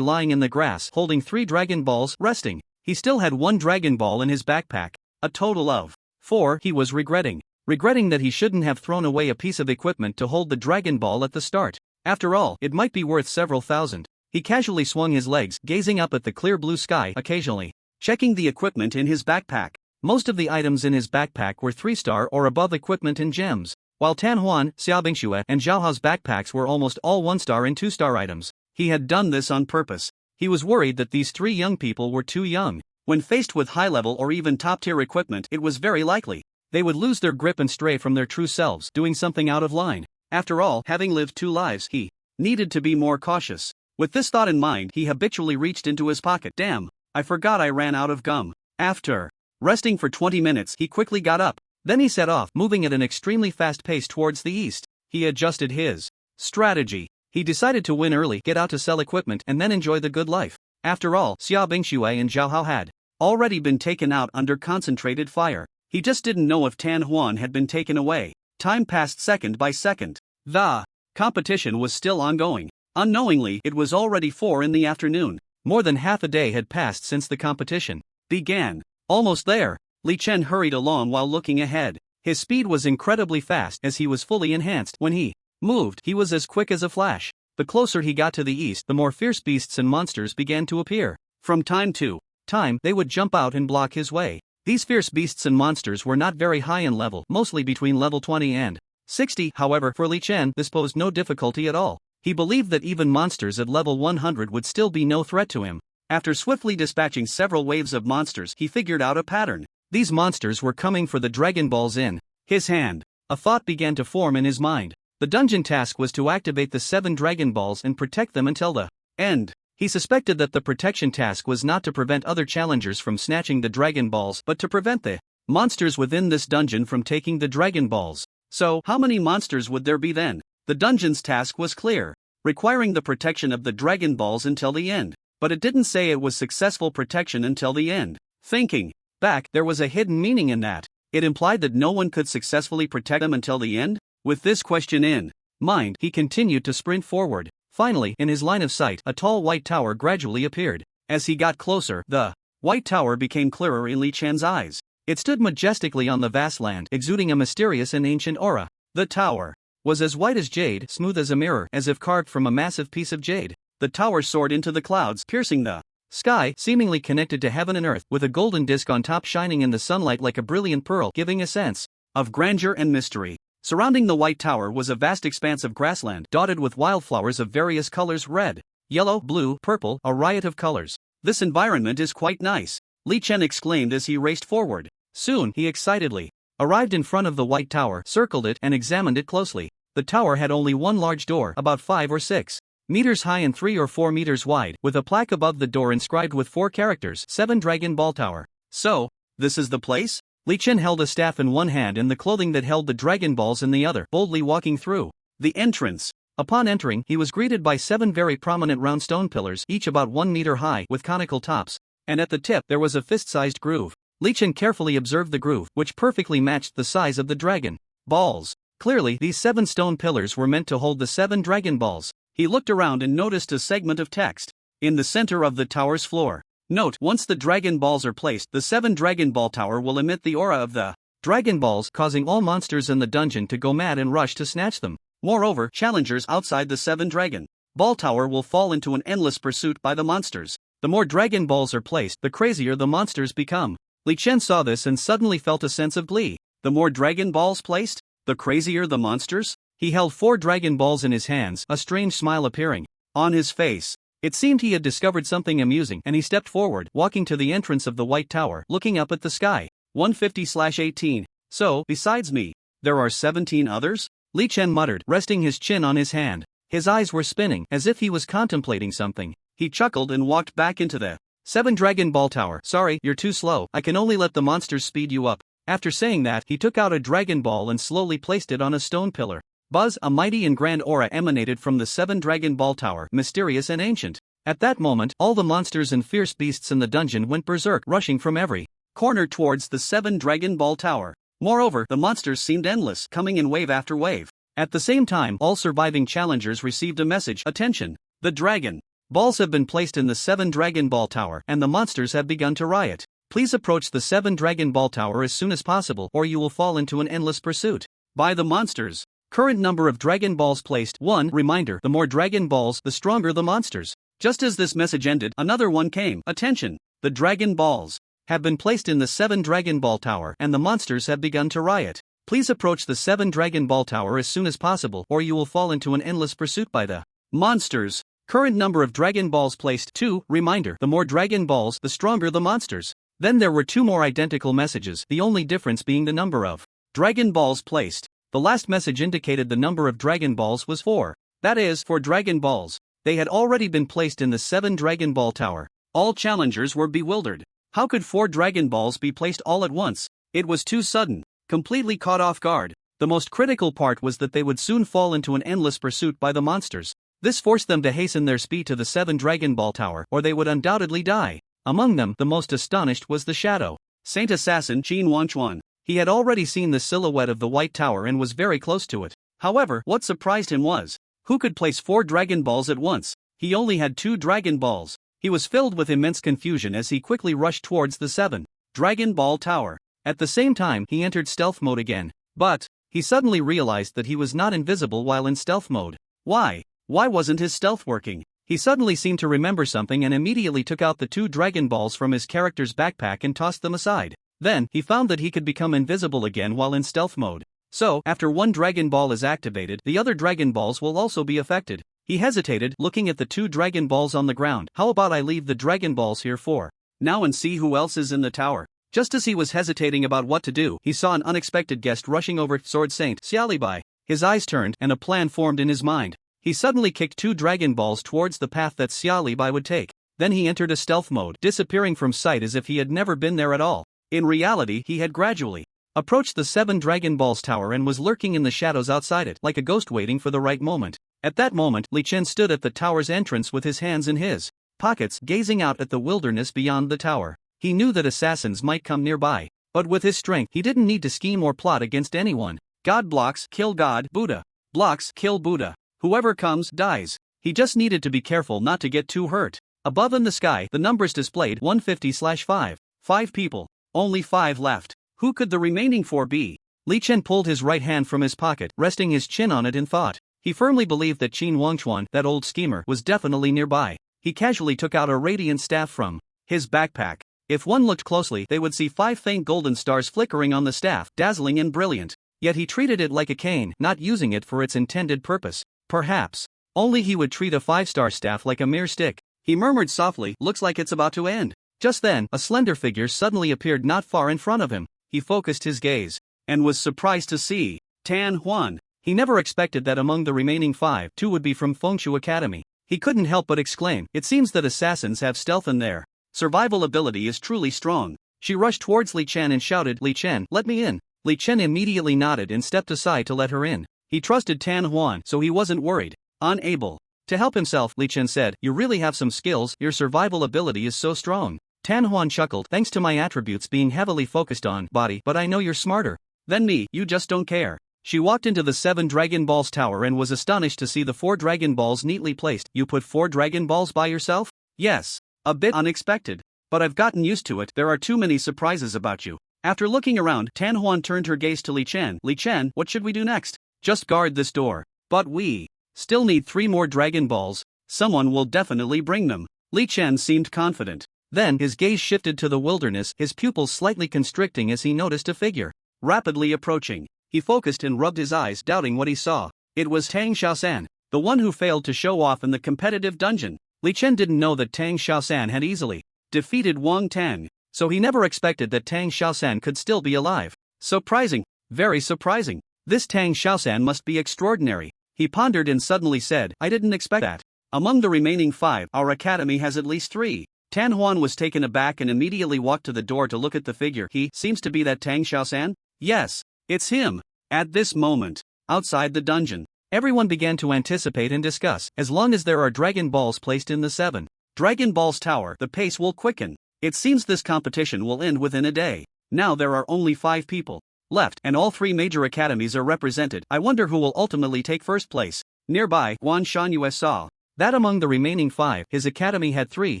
lying in the grass, holding 3 Dragon Balls, resting. He still had 1 Dragon Ball in his backpack. A total of 4. He was regretting that he shouldn't have thrown away a piece of equipment to hold the Dragon Ball at the start. After all, it might be worth several thousand. He casually swung his legs, gazing up at the clear blue sky, occasionally checking the equipment in his backpack. Most of the items in his backpack were 3-star or above equipment and gems, while Tan Huan, Xiaobingxue, and Zhao Hao's backpacks were almost all 1-star and 2-star items. He had done this on purpose. He was worried that these 3 young people were too young. When faced with high-level or even top-tier equipment, it was very likely they would lose their grip and stray from their true selves, doing something out of line. After all, having lived 2 lives, he needed to be more cautious. With this thought in mind, he habitually reached into his pocket. Damn, I forgot I ran out of gum. After resting for 20 minutes, he quickly got up. Then he set off, moving at an extremely fast pace towards the east. He adjusted his strategy. He decided to win early, get out to sell equipment, and then enjoy the good life. After all, Xiaobingxue and Zhao Hao had already been taken out under concentrated fire. He just didn't know if Tan Huan had been taken away. Time passed second by second. The competition was still ongoing. Unknowingly, it was already 4 in the afternoon. More than half a day had passed since the competition began. Almost there, Li Chen hurried along while looking ahead. His speed was incredibly fast as he was fully enhanced. When he moved, he was as quick as a flash. The closer he got to the east, the more fierce beasts and monsters began to appear. From time to time, they would jump out and block his way. These fierce beasts and monsters were not very high in level, mostly between level 20 and 60. However, for Li Chen, this posed no difficulty at all. He believed that even monsters at level 100 would still be no threat to him. After swiftly dispatching several waves of monsters, he figured out a pattern. These monsters were coming for the Dragon Balls in his hand. A thought began to form in his mind. The dungeon task was to activate the 7 Dragon Balls and protect them until the end. He suspected that the protection task was not to prevent other challengers from snatching the Dragon Balls, but to prevent the monsters within this dungeon from taking the Dragon Balls. So, how many monsters would there be then? The dungeon's task was clear, requiring the protection of the Dragon Balls until the end. But it didn't say it was successful protection until the end. Thinking back, there was a hidden meaning in that. It implied that no one could successfully protect them until the end? With this question in mind, he continued to sprint forward. Finally, in his line of sight, a tall white tower gradually appeared. As he got closer, the white tower became clearer in Li Chen's eyes. It stood majestically on the vast land, exuding a mysterious and ancient aura. The tower was as white as jade, smooth as a mirror, as if carved from a massive piece of jade. The tower soared into the clouds, piercing the sky, seemingly connected to heaven and earth, with a golden disc on top shining in the sunlight like a brilliant pearl, giving a sense of grandeur and mystery. Surrounding the white tower was a vast expanse of grassland, dotted with wildflowers of various colors: red, yellow, blue, purple, a riot of colors. This environment is quite nice, Li Chen exclaimed as he raced forward. Soon, he excitedly arrived in front of the white tower, circled it, and examined it closely. The tower had only one large door, about 5 or 6 meters high and 3 or 4 meters wide, with a plaque above the door inscribed with 4 characters: 7 Dragon Ball Tower. So, this is the place? Li Chen held a staff in one hand and the clothing that held the Dragon Balls in the other, boldly walking through the entrance. Upon entering, he was greeted by 7 very prominent round stone pillars, each about 1 meter high, with conical tops, and at the tip there was a fist-sized groove. Li Chen carefully observed the groove, which perfectly matched the size of the Dragon Balls. Clearly, these 7 stone pillars were meant to hold the 7 Dragon Balls. He looked around and noticed a segment of text in the center of the tower's floor. Note: once the Dragon Balls are placed, the 7 Dragon Ball Tower will emit the aura of the Dragon Balls, causing all monsters in the dungeon to go mad and rush to snatch them. Moreover, challengers outside the 7 Dragon Ball Tower will fall into an endless pursuit by the monsters. The more Dragon Balls are placed, the crazier the monsters become. Li Chen saw this and suddenly felt a sense of glee. The more Dragon Balls placed, the crazier the monsters? He held 4 Dragon Balls in his hands, a strange smile appearing on his face. It seemed he had discovered something amusing, and he stepped forward, walking to the entrance of the White Tower, looking up at the sky. 150/18. So, besides me, there are 17 others? Li Chen muttered, resting his chin on his hand. His eyes were spinning, as if he was contemplating something. He chuckled and walked back into the 7 Dragon Ball Tower. Sorry, you're too slow. I can only let the monsters speed you up. After saying that, he took out a Dragon Ball and slowly placed it on a stone pillar. Buzz, a mighty and grand aura emanated from the 7 Dragon Ball Tower, mysterious and ancient. At that moment, all the monsters and fierce beasts in the dungeon went berserk, rushing from every corner towards the 7 Dragon Ball Tower. Moreover, the monsters seemed endless, coming in wave after wave. At the same time, all surviving challengers received a message: attention! The Dragon Balls have been placed in the 7 Dragon Ball Tower, and the monsters have begun to riot. Please approach the 7 Dragon Ball Tower as soon as possible, or you will fall into an endless pursuit by the monsters. Current number of Dragon Balls placed 1. Reminder: the more Dragon Balls, the stronger the monsters. Just as this message ended, another one came: attention! The Dragon Balls have been placed in the 7 Dragon Ball Tower, and the monsters have begun to riot. Please approach the 7 Dragon Ball Tower as soon as possible, or you will fall into an endless pursuit by the monsters. Current number of Dragon Balls placed 2. Reminder: the more Dragon Balls, the stronger the monsters. Then there were 2 more identical messages, the only difference being the number of Dragon Balls placed. The last message indicated the number of Dragon Balls was 4. That is, 4 Dragon Balls. They had already been placed in the 7 Dragon Ball Tower. All challengers were bewildered. How could 4 Dragon Balls be placed all at once? It was too sudden. Completely caught off guard. The most critical part was that they would soon fall into an endless pursuit by the monsters. This forced them to hasten their speed to the 7 Dragon Ball Tower, or they would undoubtedly die. Among them, the most astonished was the Shadow Saint Assassin Qin Wanchuan. He had already seen the silhouette of the White Tower and was very close to it. However, what surprised him was, who could place 4 Dragon Balls at once? He only had 2 Dragon Balls. He was filled with immense confusion as he quickly rushed towards the 7 Dragon Ball Tower. At the same time, he entered stealth mode again. But he suddenly realized that he was not invisible while in stealth mode. Why? Why wasn't his stealth working? He suddenly seemed to remember something and immediately took out the 2 Dragon Balls from his character's backpack and tossed them aside. Then, he found that he could become invisible again while in stealth mode. So, after 1 Dragon Ball is activated, the other Dragon Balls will also be affected. He hesitated, looking at the 2 Dragon Balls on the ground. How about I leave the Dragon Balls here for now and see who else is in the tower? Just as he was hesitating about what to do, he saw an unexpected guest rushing over. Sword Saint Xiaolibai. His eyes turned, and a plan formed in his mind. He suddenly kicked 2 Dragon Balls towards the path that Xiaolibai would take. Then he entered a stealth mode, disappearing from sight as if he had never been there at all. In reality, he had gradually approached the 7 Dragon Balls Tower and was lurking in the shadows outside it, like a ghost waiting for the right moment. At that moment, Li Chen stood at the tower's entrance with his hands in his pockets, gazing out at the wilderness beyond the tower. He knew that assassins might come nearby, but with his strength, he didn't need to scheme or plot against anyone. God blocks, kill God. Buddha blocks, kill Buddha. Whoever comes, dies. He just needed to be careful not to get too hurt. Above in the sky, the numbers displayed 150/5. 5 people. Only 5 left. Who could the remaining 4 be? Li Chen pulled his right hand from his pocket, resting his chin on it in thought. He firmly believed that Qin Wangchuan, that old schemer, was definitely nearby. He casually took out a radiant staff from his backpack. If one looked closely, they would see 5 faint golden stars flickering on the staff, dazzling and brilliant. Yet he treated it like a cane, not using it for its intended purpose. Perhaps only he would treat a 5-star staff like a mere stick. He murmured softly, "Looks like it's about to end." Just then, a slender figure suddenly appeared not far in front of him. He focused his gaze and was surprised to see Tan Huan. He never expected that among the remaining 5, 2 would be from Fengshu Academy. He couldn't help but exclaim, "It seems that assassins have stealth in their survival ability is truly strong." She rushed towards Li Chen and shouted, "Li Chen, let me in." Li Chen immediately nodded and stepped aside to let her in. He trusted Tan Huan, so he wasn't worried. Unable to help himself, Li Chen said, "You really have some skills, your survival ability is so strong." Tan Huan chuckled, "Thanks to my attributes being heavily focused on body, but I know you're smarter than me, you just don't care." She walked into the 7 Dragon Balls tower and was astonished to see the 4 Dragon Balls neatly placed. "You put 4 Dragon Balls by yourself?" "Yes. A bit unexpected. But I've gotten used to it, there are too many surprises about you." After looking around, Tan Huan turned her gaze to Li Chen. "Li Chen, what should we do next?" "Just guard this door." "But we still need 3 more Dragon Balls. Someone will definitely bring them." Li Chen seemed confident. Then his gaze shifted to the wilderness, his pupils slightly constricting as he noticed a figure rapidly approaching. He focused and rubbed his eyes, doubting what he saw. It was Tang Xiaosan, the one who failed to show off in the competitive dungeon. Li Chen didn't know that Tang Xiaosan had easily defeated Wang Tang, so he never expected that Tang Xiaosan could still be alive. Surprising, very surprising. This Tang Xiaosan must be extraordinary. He pondered and suddenly said, "I didn't expect that. Among the remaining 5, our academy has at least 3. Tan Huan was taken aback and immediately walked to the door to look at the figure. "He seems to be that Tang Xiaosan?" "Yes, it's him." At this moment, outside the dungeon, everyone began to anticipate and discuss. As long as there are Dragon Balls placed in the 7 Dragon Balls tower, the pace will quicken. It seems this competition will end within a day. Now there are only 5 people left, and all 3 major academies are represented. I wonder who will ultimately take first place. Nearby, Wan Shanyu saw that among the remaining 5, his academy had 3,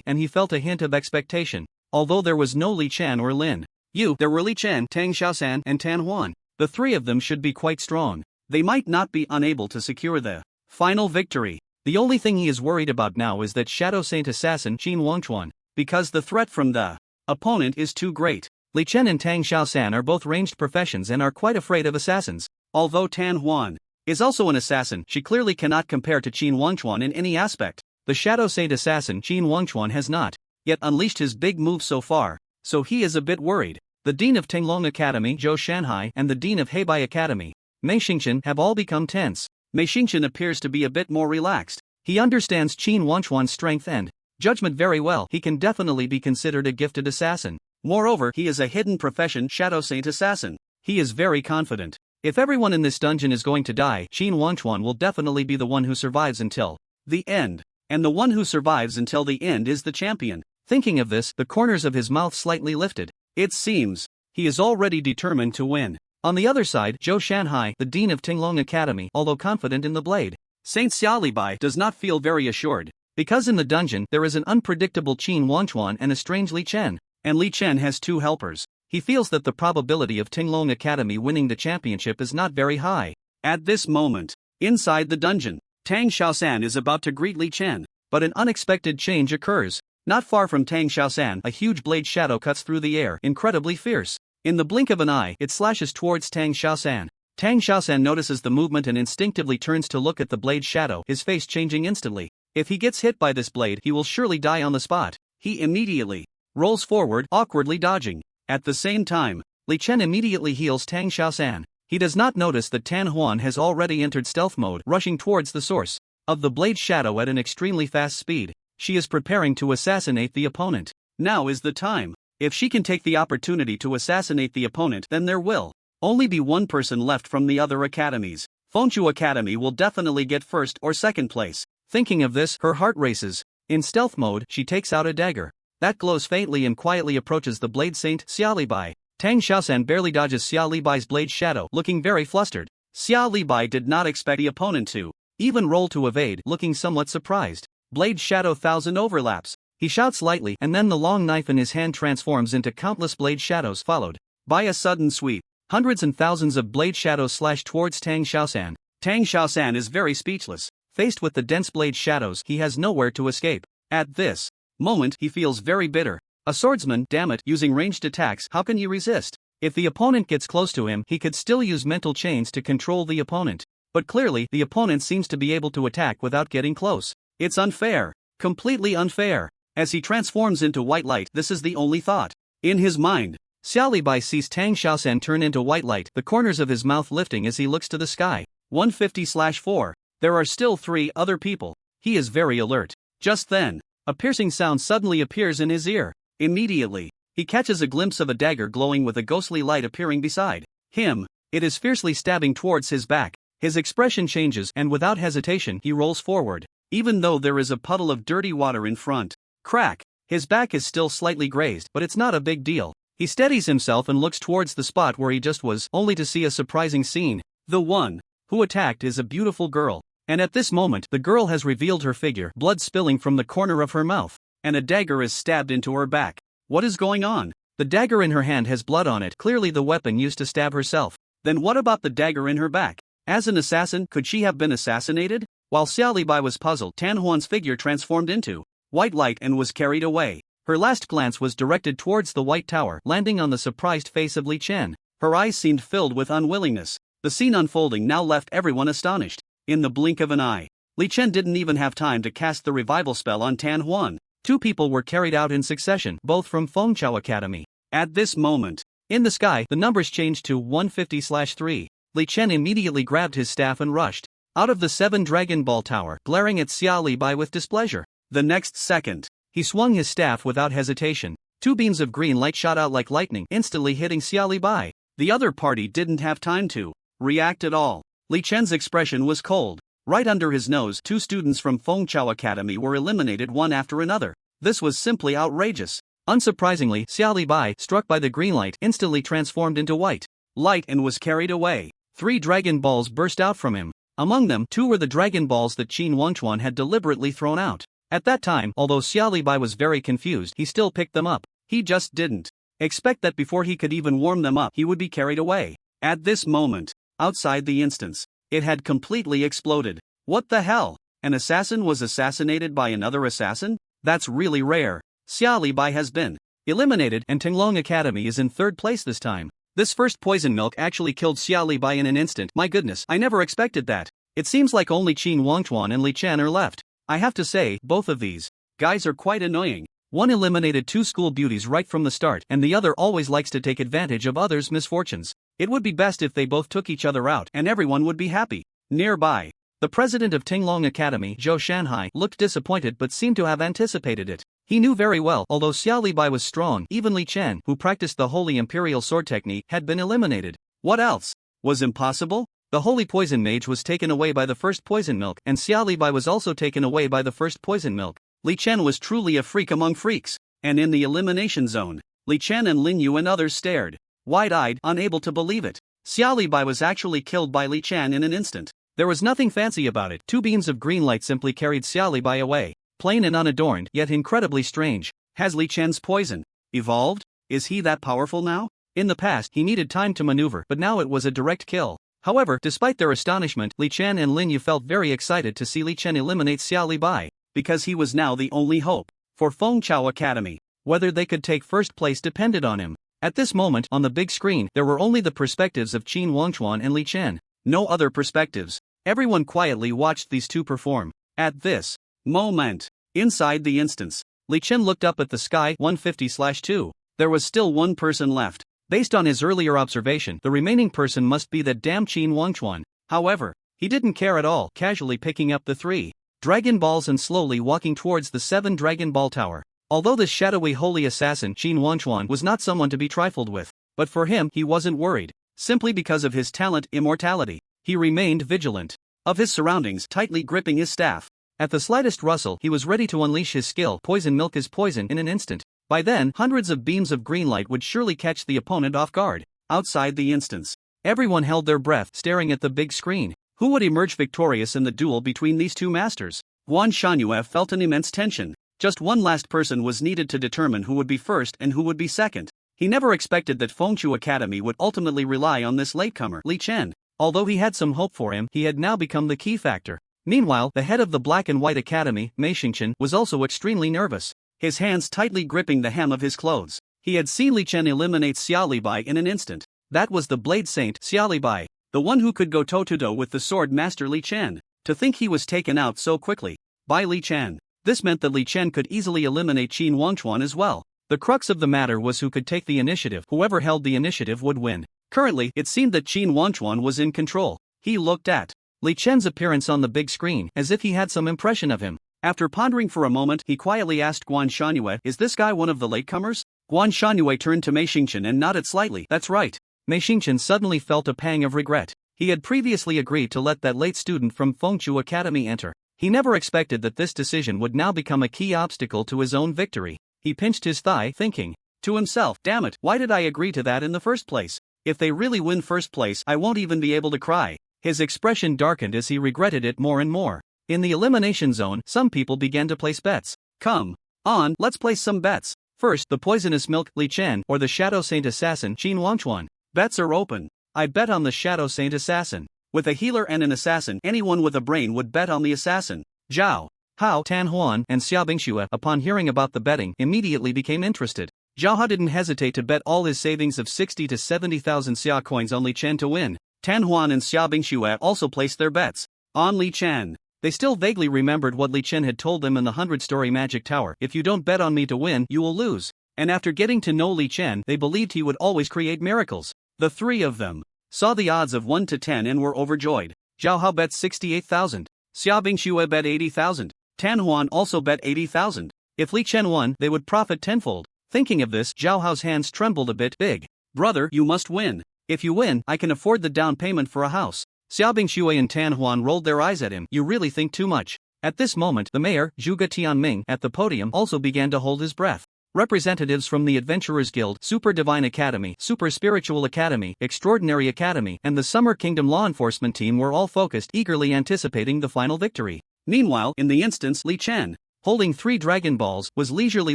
and he felt a hint of expectation. Although there was no Li Chen or Lin Yu, there were Li Chen, Tang Xiaosan, and Tan Huan. The 3 of them should be quite strong. They might not be unable to secure the final victory. The only thing he is worried about now is that Shadow Saint Assassin Qin Wangchuan, because the threat from the opponent is too great. Li Chen and Tang Xiaosan are both ranged professions and are quite afraid of assassins. Although Tan Huan is also an assassin, she clearly cannot compare to Qin Wangchuan in any aspect. The Shadow Saint Assassin Qin Wangchuan has not yet unleashed his big move so far, so he is a bit worried. The Dean of Tinglong Academy, Zhou Shanhai, and the Dean of Heibai Academy, Mei Xingqian, have all become tense. Mei Xingqian appears to be a bit more relaxed. He understands Qin Wangchuan's strength and judgment very well. He can definitely be considered a gifted assassin. Moreover, he is a hidden profession Shadow Saint Assassin. He is very confident. If everyone in this dungeon is going to die, Qin Wangchuan will definitely be the one who survives until the end. And the one who survives until the end is the champion. Thinking of this, the corners of his mouth slightly lifted. It seems he is already determined to win. On the other side, Zhou Shanhai, the Dean of Tinglong Academy, although confident in the blade Saint Xiaolibai, does not feel very assured. Because in the dungeon, there is an unpredictable Qin Wangchuan and a strange Li Chen. And Li Chen has 2 helpers. He feels that the probability of Tinglong Academy winning the championship is not very high. At this moment, inside the dungeon, Tang Xiaosan is about to greet Li Chen. But an unexpected change occurs. Not far from Tang Xiaosan, a huge blade shadow cuts through the air, incredibly fierce. In the blink of an eye, it slashes towards Tang Xiaosan. Tang Xiaosan notices the movement and instinctively turns to look at the blade shadow, his face changing instantly. If he gets hit by this blade, he will surely die on the spot. He immediately rolls forward, awkwardly dodging. At the same time, Li Chen immediately heals Tang Xiaosan. He does not notice that Tan Huan has already entered stealth mode, rushing towards the source of the blade shadow at an extremely fast speed. She is preparing to assassinate the opponent. Now is the time. If she can take the opportunity to assassinate the opponent, then there will only be one person left from the other academies. Fengchu Academy will definitely get first or second place. Thinking of this, her heart races. In stealth mode, she takes out a dagger that glows faintly and quietly approaches the blade Saint Xiaolibai. Tang Xiaosan barely dodges Xiaolibai's blade shadow, looking very flustered. Xiaolibai did not expect the opponent to even roll to evade, looking somewhat surprised. Blade shadow 1000 overlaps. He shouts lightly, and then the long knife in his hand transforms into countless blade shadows, followed by a sudden sweep. Hundreds and thousands of blade shadows slash towards Tang Xiaosan. Tang Xiaosan is very speechless. Faced with the dense blade shadows, he has nowhere to escape. At this moment, he feels very bitter. A swordsman, damn it, using ranged attacks, how can you resist? If the opponent gets close to him, he could still use mental chains to control the opponent. But clearly, the opponent seems to be able to attack without getting close. It's unfair. Completely unfair. As he transforms into white light, this is the only thought in his mind. Xiaolibai sees Tang Xiaosan turn into white light, the corners of his mouth lifting as he looks to the sky. 150/4. There are still 3 other people. He is very alert. Just then, a piercing sound suddenly appears in his ear. Immediately, he catches a glimpse of a dagger glowing with a ghostly light appearing beside him. It is fiercely stabbing towards his back. His expression changes and without hesitation he rolls forward, even though there is a puddle of dirty water in front. Crack! His back is still slightly grazed, but it's not a big deal. He steadies himself and looks towards the spot where he just was, only to see a surprising scene. The one who attacked is a beautiful girl. And at this moment, the girl has revealed her figure, blood spilling from the corner of her mouth, and a dagger is stabbed into her back. What is going on? The dagger in her hand has blood on it, clearly the weapon used to stab herself. Then what about the dagger in her back? As an assassin, could she have been assassinated? While Xiao Bai was puzzled, Tan Huan's figure transformed into white light and was carried away. Her last glance was directed towards the white tower, landing on the surprised face of Li Chen. Her eyes seemed filled with unwillingness. The scene unfolding now left everyone astonished. In the blink of an eye, Li Chen didn't even have time to cast the revival spell on Tan Huan. Two people were carried out in succession, both from Fengchao Academy. At this moment, in the sky, the numbers changed to 150/3. Li Chen immediately grabbed his staff and rushed out of the 7 Dragon Ball Tower, glaring at Xiao Bai with displeasure. The next second, he swung his staff without hesitation. 2 beams of green light shot out like lightning, instantly hitting Xiao Bai. The other party didn't have time to react at all. Li Chen's expression was cold. Right under his nose, 2 students from Fengchao Academy were eliminated one after another. This was simply outrageous. Unsurprisingly, Xiao Bai, struck by the green light, instantly transformed into white light and was carried away. 3 Dragon Balls burst out from him. Among them, 2 were the Dragon Balls that Qin Wangchuan had deliberately thrown out. At that time, although Xiao Bai was very confused, he still picked them up. He just didn't expect that before he could even warm them up, he would be carried away. At this moment, outside the instance, it had completely exploded. What the hell? An assassin was assassinated by another assassin? That's really rare. Xiao Bai has been eliminated and Tinglong Academy is in 3rd place this time. This first poison milk actually killed Xiao Bai in an instant. My goodness, I never expected that. It seems like only Qin Wangchuan and Li Chen are left. I have to say, both of these guys are quite annoying. One eliminated 2 school beauties right from the start, and the other always likes to take advantage of others' misfortunes. It would be best if they both took each other out and everyone would be happy. Nearby, the president of Tinglong Academy, Zhou Shanhai, looked disappointed but seemed to have anticipated it. He knew very well, although Xiao Bai was strong, even Li Chen, who practiced the Holy Imperial Sword technique, had been eliminated. What else was impossible? The Holy Poison Mage was taken away by the first poison milk, and Xiao Bai was also taken away by the first poison milk. Li Chen was truly a freak among freaks. And in the elimination zone, Li Chen and Lin Yu and others stared, wide-eyed, unable to believe it. Xiao Bai was actually killed by Li Chen in an instant. There was nothing fancy about it. 2 beams of green light simply carried Xiao Bai away. Plain and unadorned, yet incredibly strange. Has Li Chen's poison evolved? Is he that powerful now? In the past, he needed time to maneuver, but now it was a direct kill. However, despite their astonishment, Li Chen and Lin Yu felt very excited to see Li Chen eliminate Xiao Bai, because he was now the only hope for Fengchao Academy. Whether they could take first place depended on him. At this moment, on the big screen, there were only the perspectives of Qin Wangchuan and Li Chen. No other perspectives. Everyone quietly watched these two perform. At this moment, inside the instance, Li Chen looked up at the sky. 150/2. There was still one person left. Based on his earlier observation, the remaining person must be that damn Qin Wangchuan. However, he didn't care at all, casually picking up the 3 Dragon Balls and slowly walking towards the 7 Dragon Ball Tower. Although this shadowy holy assassin Qin Wangchuan was not someone to be trifled with, but for him he wasn't worried. Simply because of his talent, immortality, he remained vigilant of his surroundings, tightly gripping his staff. At the slightest rustle, he was ready to unleash his skill. Poison milk is poison in an instant. By then, hundreds of beams of green light would surely catch the opponent off guard. Outside the instance, everyone held their breath, staring at the big screen. Who would emerge victorious in the duel between these two masters? Guan Shanhue felt an immense tension. Just one last person was needed to determine who would be first and who would be second. He never expected that Fengchu Academy would ultimately rely on this latecomer, Li Chen. Although he had some hope for him, he had now become the key factor. Meanwhile, the head of the Black and White Academy, Mei Xingqian, was also extremely nervous, his hands tightly gripping the hem of his clothes. He had seen Li Chen eliminate Xiao Bai in an instant. That was the Blade Saint, Xiao Bai, the one who could go toe-to-toe with the Sword Master Li Chen. To think he was taken out so quickly by Li Chen. This meant that Li Chen could easily eliminate Qin Wangchuan as well. The crux of the matter was who could take the initiative. Whoever held the initiative would win. Currently, it seemed that Qin Wangchuan was in control. He looked at Li Chen's appearance on the big screen, as if he had some impression of him. After pondering for a moment, he quietly asked Guan Shanhue, "Is this guy one of the latecomers?" Guan Shangyue turned to Mei Xingqian and nodded slightly. That's right. Mei Xingqian suddenly felt a pang of regret. He had previously agreed to let that late student from Fengchu Academy enter. He never expected that this decision would now become a key obstacle to his own victory. He pinched his thigh, thinking to himself, damn it, why did I agree to that in the first place? If they really win first place, I won't even be able to cry. His expression darkened as he regretted it more and more. In the elimination zone, some people began to place bets. Come on, let's place some bets. First, the poisonous milk, Li Chen, or the Shadow Saint Assassin, Qin Wangchuan. Bets are open. I bet on the Shadow Saint Assassin. With a healer and an assassin, anyone with a brain would bet on the assassin. Zhao, Hao, Tan Huan, and Xia Bingxue, upon hearing about the betting, immediately became interested. Zhao Hao didn't hesitate to bet all his savings of 60 to 70,000 Xia coins on Li Chen to win. Tan Huan and Xia Bingxue also placed their bets on Li Chen. They still vaguely remembered what Li Chen had told them in the 100-story magic tower. If you don't bet on me to win, you will lose. And after getting to know Li Chen, they believed he would always create miracles. The three of them saw the odds of 1 to 10 and were overjoyed. Zhao Hao bet 68,000. Xia Bingxue bet 80,000. Tan Huan also bet 80,000. If Li Chen won, they would profit tenfold. Thinking of this, Zhao Hao's hands trembled a bit. Big brother, you must win. If you win, I can afford the down payment for a house. Xia Bingxue and Tan Huan rolled their eyes at him. You really think too much. At this moment, the mayor, Zhuge Tianming, at the podium also began to hold his breath. Representatives from the Adventurers Guild, Super Divine Academy, Super Spiritual Academy, Extraordinary Academy, and the Summer Kingdom Law Enforcement Team were all focused, eagerly anticipating the final victory. Meanwhile, in the instance, Li Chen, holding 3 Dragon Balls, was leisurely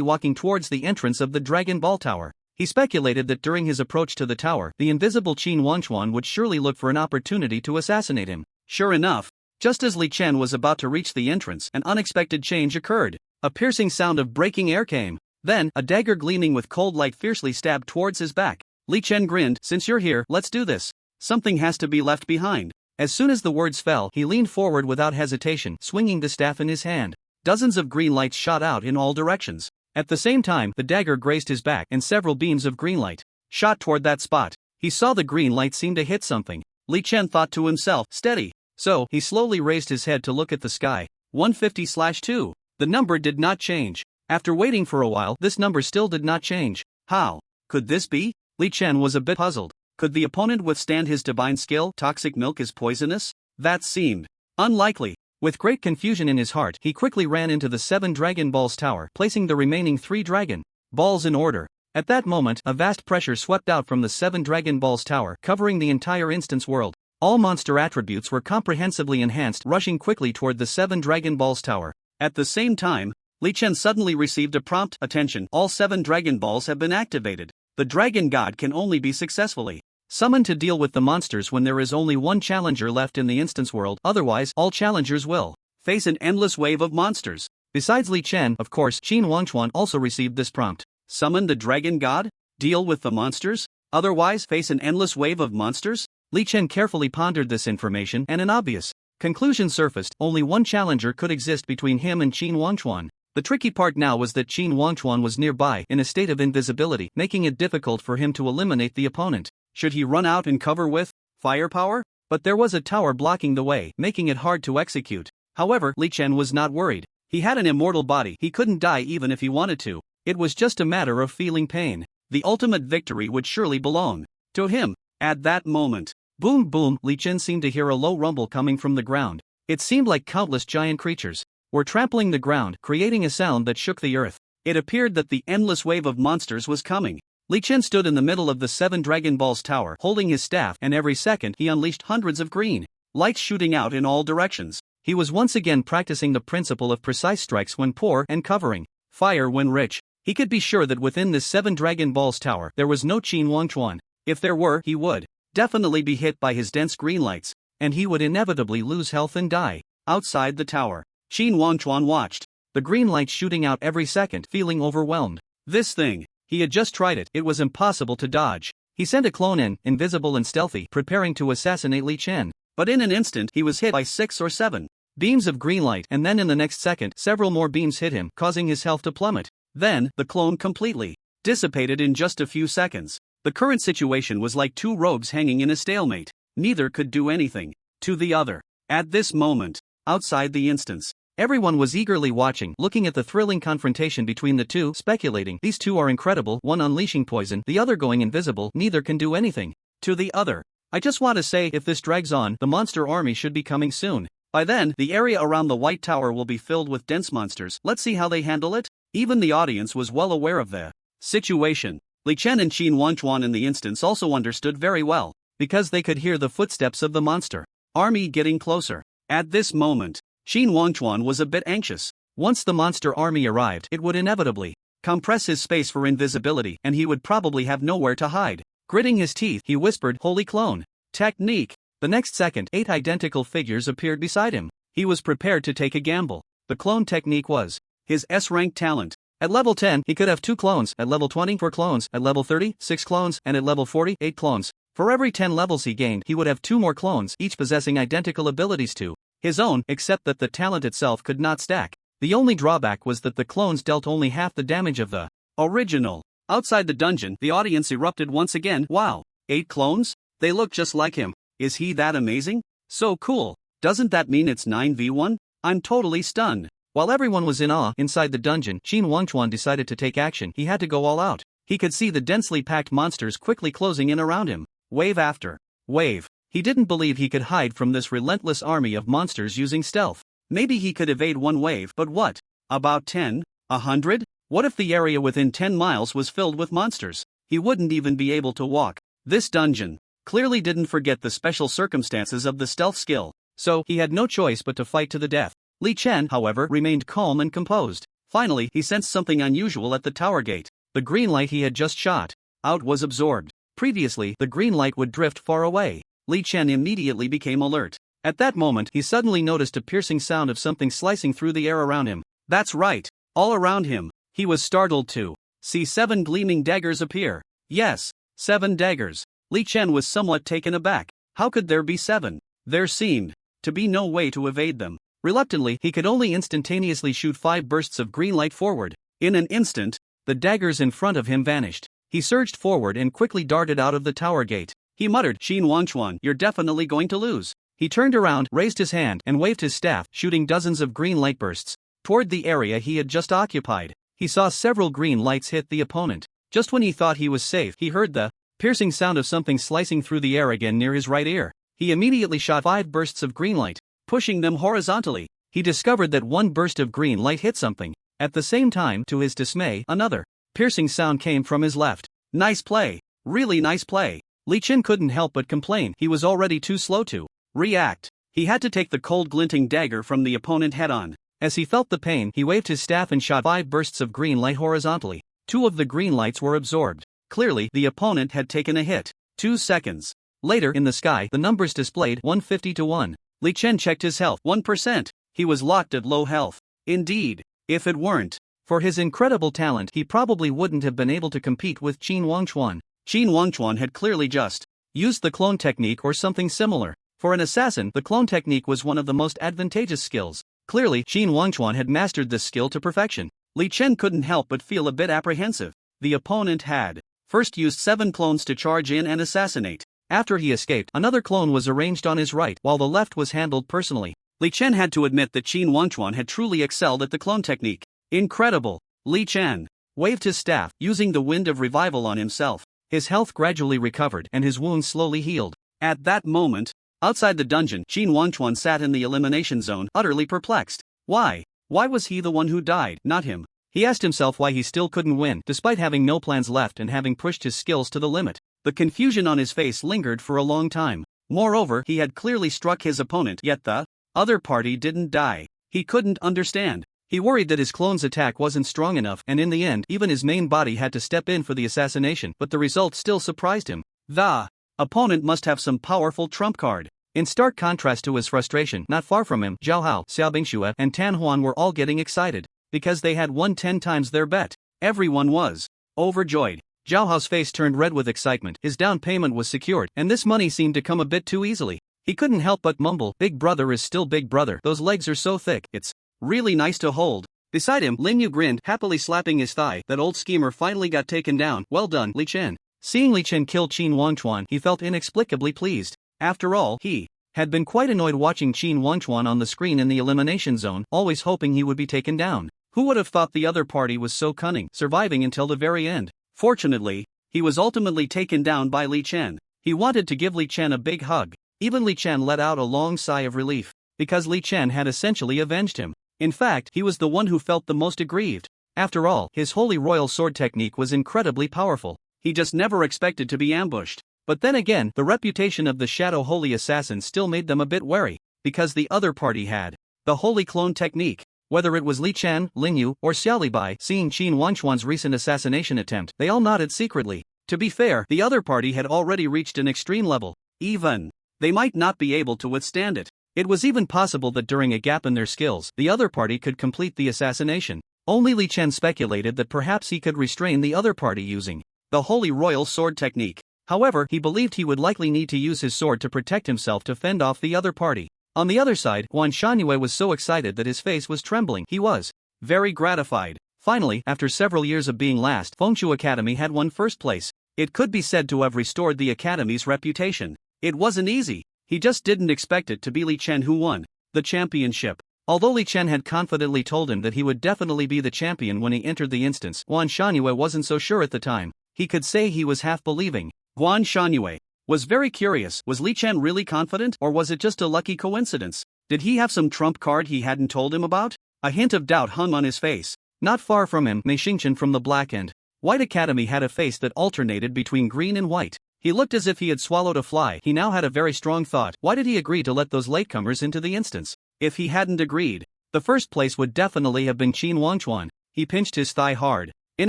walking towards the entrance of the Dragon Ball Tower. He speculated that during his approach to the tower, the invisible Qin Wangchuan would surely look for an opportunity to assassinate him. Sure enough, just as Li Chen was about to reach the entrance, an unexpected change occurred. A piercing sound of breaking air came. Then, a dagger gleaming with cold light fiercely stabbed towards his back. Li Chen grinned. Since you're here, let's do this. Something has to be left behind. As soon as the words fell, he leaned forward without hesitation, swinging the staff in his hand. Dozens of green lights shot out in all directions. At the same time, the dagger grazed his back, and several beams of green light shot toward that spot. He saw the green light seem to hit something. Li Chen thought to himself, steady. So, he slowly raised his head to look at the sky. 150/2. The number did not change. After waiting for a while, this number still did not change. How could this be? Li Chen was a bit puzzled. Could the opponent withstand his divine skill? Toxic milk is poisonous? That seemed unlikely. With great confusion in his heart, he quickly ran into the 7 Dragon Balls tower, placing the remaining 3 Dragon Balls in order. At that moment, a vast pressure swept out from the 7 Dragon Balls tower, covering the entire instance world. All monster attributes were comprehensively enhanced, rushing quickly toward the 7 Dragon Balls tower. At the same time, Li Chen suddenly received a prompt, attention, all 7 Dragon Balls have been activated. The Dragon God can only be successfully summoned to deal with the monsters when there is only one challenger left in the instance world, otherwise, all challengers will face an endless wave of monsters. Besides Li Chen, of course, Qin Wangchuan also received this prompt. Summon the Dragon God? Deal with the monsters? Otherwise, face an endless wave of monsters? Li Chen carefully pondered this information, and an obvious conclusion surfaced. Only one challenger could exist between him and Qin Wangchuan. The tricky part now was that Qin Wangchuan was nearby, in a state of invisibility, making it difficult for him to eliminate the opponent. Should he run out and cover with firepower? But there was a tower blocking the way, making it hard to execute. However, Li Chen was not worried. He had an immortal body, he couldn't die even if he wanted to. It was just a matter of feeling pain. The ultimate victory would surely belong to him. At that moment, boom boom, Li Chen seemed to hear a low rumble coming from the ground. It seemed like countless giant creatures were trampling the ground, creating a sound that shook the earth. It appeared that the endless wave of monsters was coming. Li Chen stood in the middle of the 7 Dragon Balls tower, holding his staff, and every second he unleashed hundreds of green lights shooting out in all directions. He was once again practicing the principle of precise strikes when poor and covering fire when rich. He could be sure that within this 7 Dragon Balls tower there was no Qin Wangchuan. If there were, he would definitely be hit by his dense green lights, and he would inevitably lose health and die. Outside the tower, Qin Wangchuan watched the green lights shooting out every second, feeling overwhelmed. This thing, he had just tried it, it was impossible to dodge. He sent a clone in, invisible and stealthy, preparing to assassinate Li Chen. But in an instant he was hit by 6 or 7 beams of green light, and then in the next second several more beams hit him, causing his health to plummet. Then, the clone completely dissipated in just a few seconds. The current situation was like 2 rogues hanging in a stalemate. Neither could do anything to the other. At this moment, outside the instance Everyone was eagerly watching, looking at the thrilling confrontation between the two, speculating, these two are incredible, one unleashing poison, the other going invisible, neither can do anything to the other. I just want to say, if this drags on, the monster army should be coming soon. By then, the area around the White Tower will be filled with dense monsters. Let's see how they handle it. Even the audience was well aware of the situation. Li Chen and Qin Wangchuan in the instance also understood very well, because they could hear the footsteps of the monster army getting closer. At this moment, Qin Wangchuan was a bit anxious. Once the monster army arrived, it would inevitably compress his space for invisibility, and he would probably have nowhere to hide. Gritting his teeth, he whispered, "Holy clone technique." The next second, 8 identical figures appeared beside him. He was prepared to take a gamble. The clone technique was his S-rank talent. At level 10, he could have 2 clones, at level 20, 4 clones, at level 30, 6 clones, and at level 40, 8 clones. For every 10 levels he gained, he would have 2 more clones, each possessing identical abilities to his own, except that the talent itself could not stack. The only drawback was that the clones dealt only half the damage of the original. Outside the dungeon, the audience erupted once again. Wow, 8 clones? They look just like him. Is he that amazing? So cool. Doesn't that mean it's 9v1? I'm totally stunned. While everyone was in awe inside the dungeon, Qin Wangchuan decided to take action. He had to go all out. He could see the densely packed monsters quickly closing in around him. Wave after wave. He didn't believe he could hide from this relentless army of monsters using stealth. Maybe he could evade one wave, but what? About 10? 100? What if the area within 10 miles was filled with monsters? He wouldn't even be able to walk. This dungeon clearly didn't forget the special circumstances of the stealth skill, so he had no choice but to fight to the death. Li Chen, however, remained calm and composed. Finally, he sensed something unusual at the tower gate. The green light he had just shot out was absorbed. Previously, the green light would drift far away. Li Chen immediately became alert. At that moment, he suddenly noticed a piercing sound of something slicing through the air around him. That's right, all around him. He was startled to see 7 gleaming daggers appear. Yes, 7 daggers. Li Chen was somewhat taken aback. How could there be 7? There seemed to be no way to evade them. Reluctantly, he could only instantaneously shoot 5 bursts of green light forward. In an instant, the daggers in front of him vanished. He surged forward and quickly darted out of the tower gate. He muttered, "Qin Wangchuan, you're definitely going to lose." He turned around, raised his hand, and waved his staff, shooting dozens of green light bursts toward the area he had just occupied. He saw several green lights hit the opponent. Just when he thought he was safe, he heard the piercing sound of something slicing through the air again near his right ear. He immediately shot 5 bursts of green light, pushing them horizontally. He discovered that one burst of green light hit something. At the same time, to his dismay, another piercing sound came from his left. Nice play. Really nice play. Li Chen couldn't help but complain. He was already too slow to react. He had to take the cold glinting dagger from the opponent head-on. As he felt the pain, he waved his staff and shot 5 bursts of green light horizontally. 2 of the green lights were absorbed. Clearly, the opponent had taken a hit. 2 seconds later, in the sky, the numbers displayed 150 to 1. Li Chen checked his health. 1%. He was locked at low health. Indeed, if it weren't for his incredible talent, he probably wouldn't have been able to compete with Qin Wangchuan. Qin Wangchuan had clearly just used the clone technique or something similar. For an assassin, the clone technique was one of the most advantageous skills. Clearly, Qin Wangchuan had mastered this skill to perfection. Li Chen couldn't help but feel a bit apprehensive. The opponent had first used 7 clones to charge in and assassinate. After he escaped, another clone was arranged on his right, while the left was handled personally. Li Chen had to admit that Qin Wangchuan had truly excelled at the clone technique. Incredible. Li Chen waved his staff, using the wind of revival on himself. His health gradually recovered and his wounds slowly healed. At that moment, outside the dungeon, Qin Wangchuan sat in the elimination zone, utterly perplexed. Why? Why was he the one who died, not him? He asked himself why he still couldn't win, despite having no plans left and having pushed his skills to the limit. The confusion on his face lingered for a long time. Moreover, he had clearly struck his opponent, yet the other party didn't die. He couldn't understand. He worried that his clone's attack wasn't strong enough, and in the end, even his main body had to step in for the assassination, but the result still surprised him. The opponent must have some powerful trump card. In stark contrast to his frustration, not far from him, Zhao Hao, Xiao Bingxue, and Tan Huan were all getting excited, because they had won 10 times their bet. Everyone was overjoyed. Zhao Hao's face turned red with excitement. His down payment was secured, and this money seemed to come a bit too easily. He couldn't help but mumble, "Big brother is still big brother. Those legs are so thick, it's really nice to hold." Beside him, Lin Yu grinned, happily slapping his thigh. That old schemer finally got taken down. Well done, Li Chen. Seeing Li Chen kill Qin Wangchuan, he felt inexplicably pleased. After all, he had been quite annoyed watching Qin Wangchuan on the screen in the elimination zone, always hoping he would be taken down. Who would have thought the other party was so cunning, surviving until the very end? Fortunately, he was ultimately taken down by Li Chen. He wanted to give Li Chen a big hug. Even Li Chen let out a long sigh of relief, because Li Chen had essentially avenged him. In fact, he was the one who felt the most aggrieved. After all, his holy royal sword technique was incredibly powerful. He just never expected to be ambushed. But then again, the reputation of the Shadow Holy Assassin still made them a bit wary, because the other party had the Holy Clone technique. Whether it was Li Chen, Ling Yu, or Xiaolibai, seeing Qin Wangchuan's recent assassination attempt, they all nodded secretly. To be fair, the other party had already reached an extreme level. Even they might not be able to withstand it. It was even possible that during a gap in their skills, the other party could complete the assassination. Only Li Chen speculated that perhaps he could restrain the other party using the Holy Royal Sword technique. However, he believed he would likely need to use his sword to protect himself to fend off the other party. On the other side, Guan Shangyue was so excited that his face was trembling. He was very gratified. Finally, after several years of being last, Fengshu Academy had won first place. It could be said to have restored the academy's reputation. It wasn't easy. He just didn't expect it to be Li Chen who won the championship. Although Li Chen had confidently told him that he would definitely be the champion when he entered the instance, Guan Shangyue wasn't so sure at the time. He could say he was half believing. Guan Shangyue was very curious. Was Li Chen really confident, or was it just a lucky coincidence? Did he have some trump card he hadn't told him about? A hint of doubt hung on his face. Not far from him, Mei Xingchen from the Black and White Academy had a face that alternated between green and white. He looked as if he had swallowed a fly. He now had a very strong thought. Why did he agree to let those latecomers into the instance? If he hadn't agreed, the first place would definitely have been Qin Wangchuan. He pinched his thigh hard. In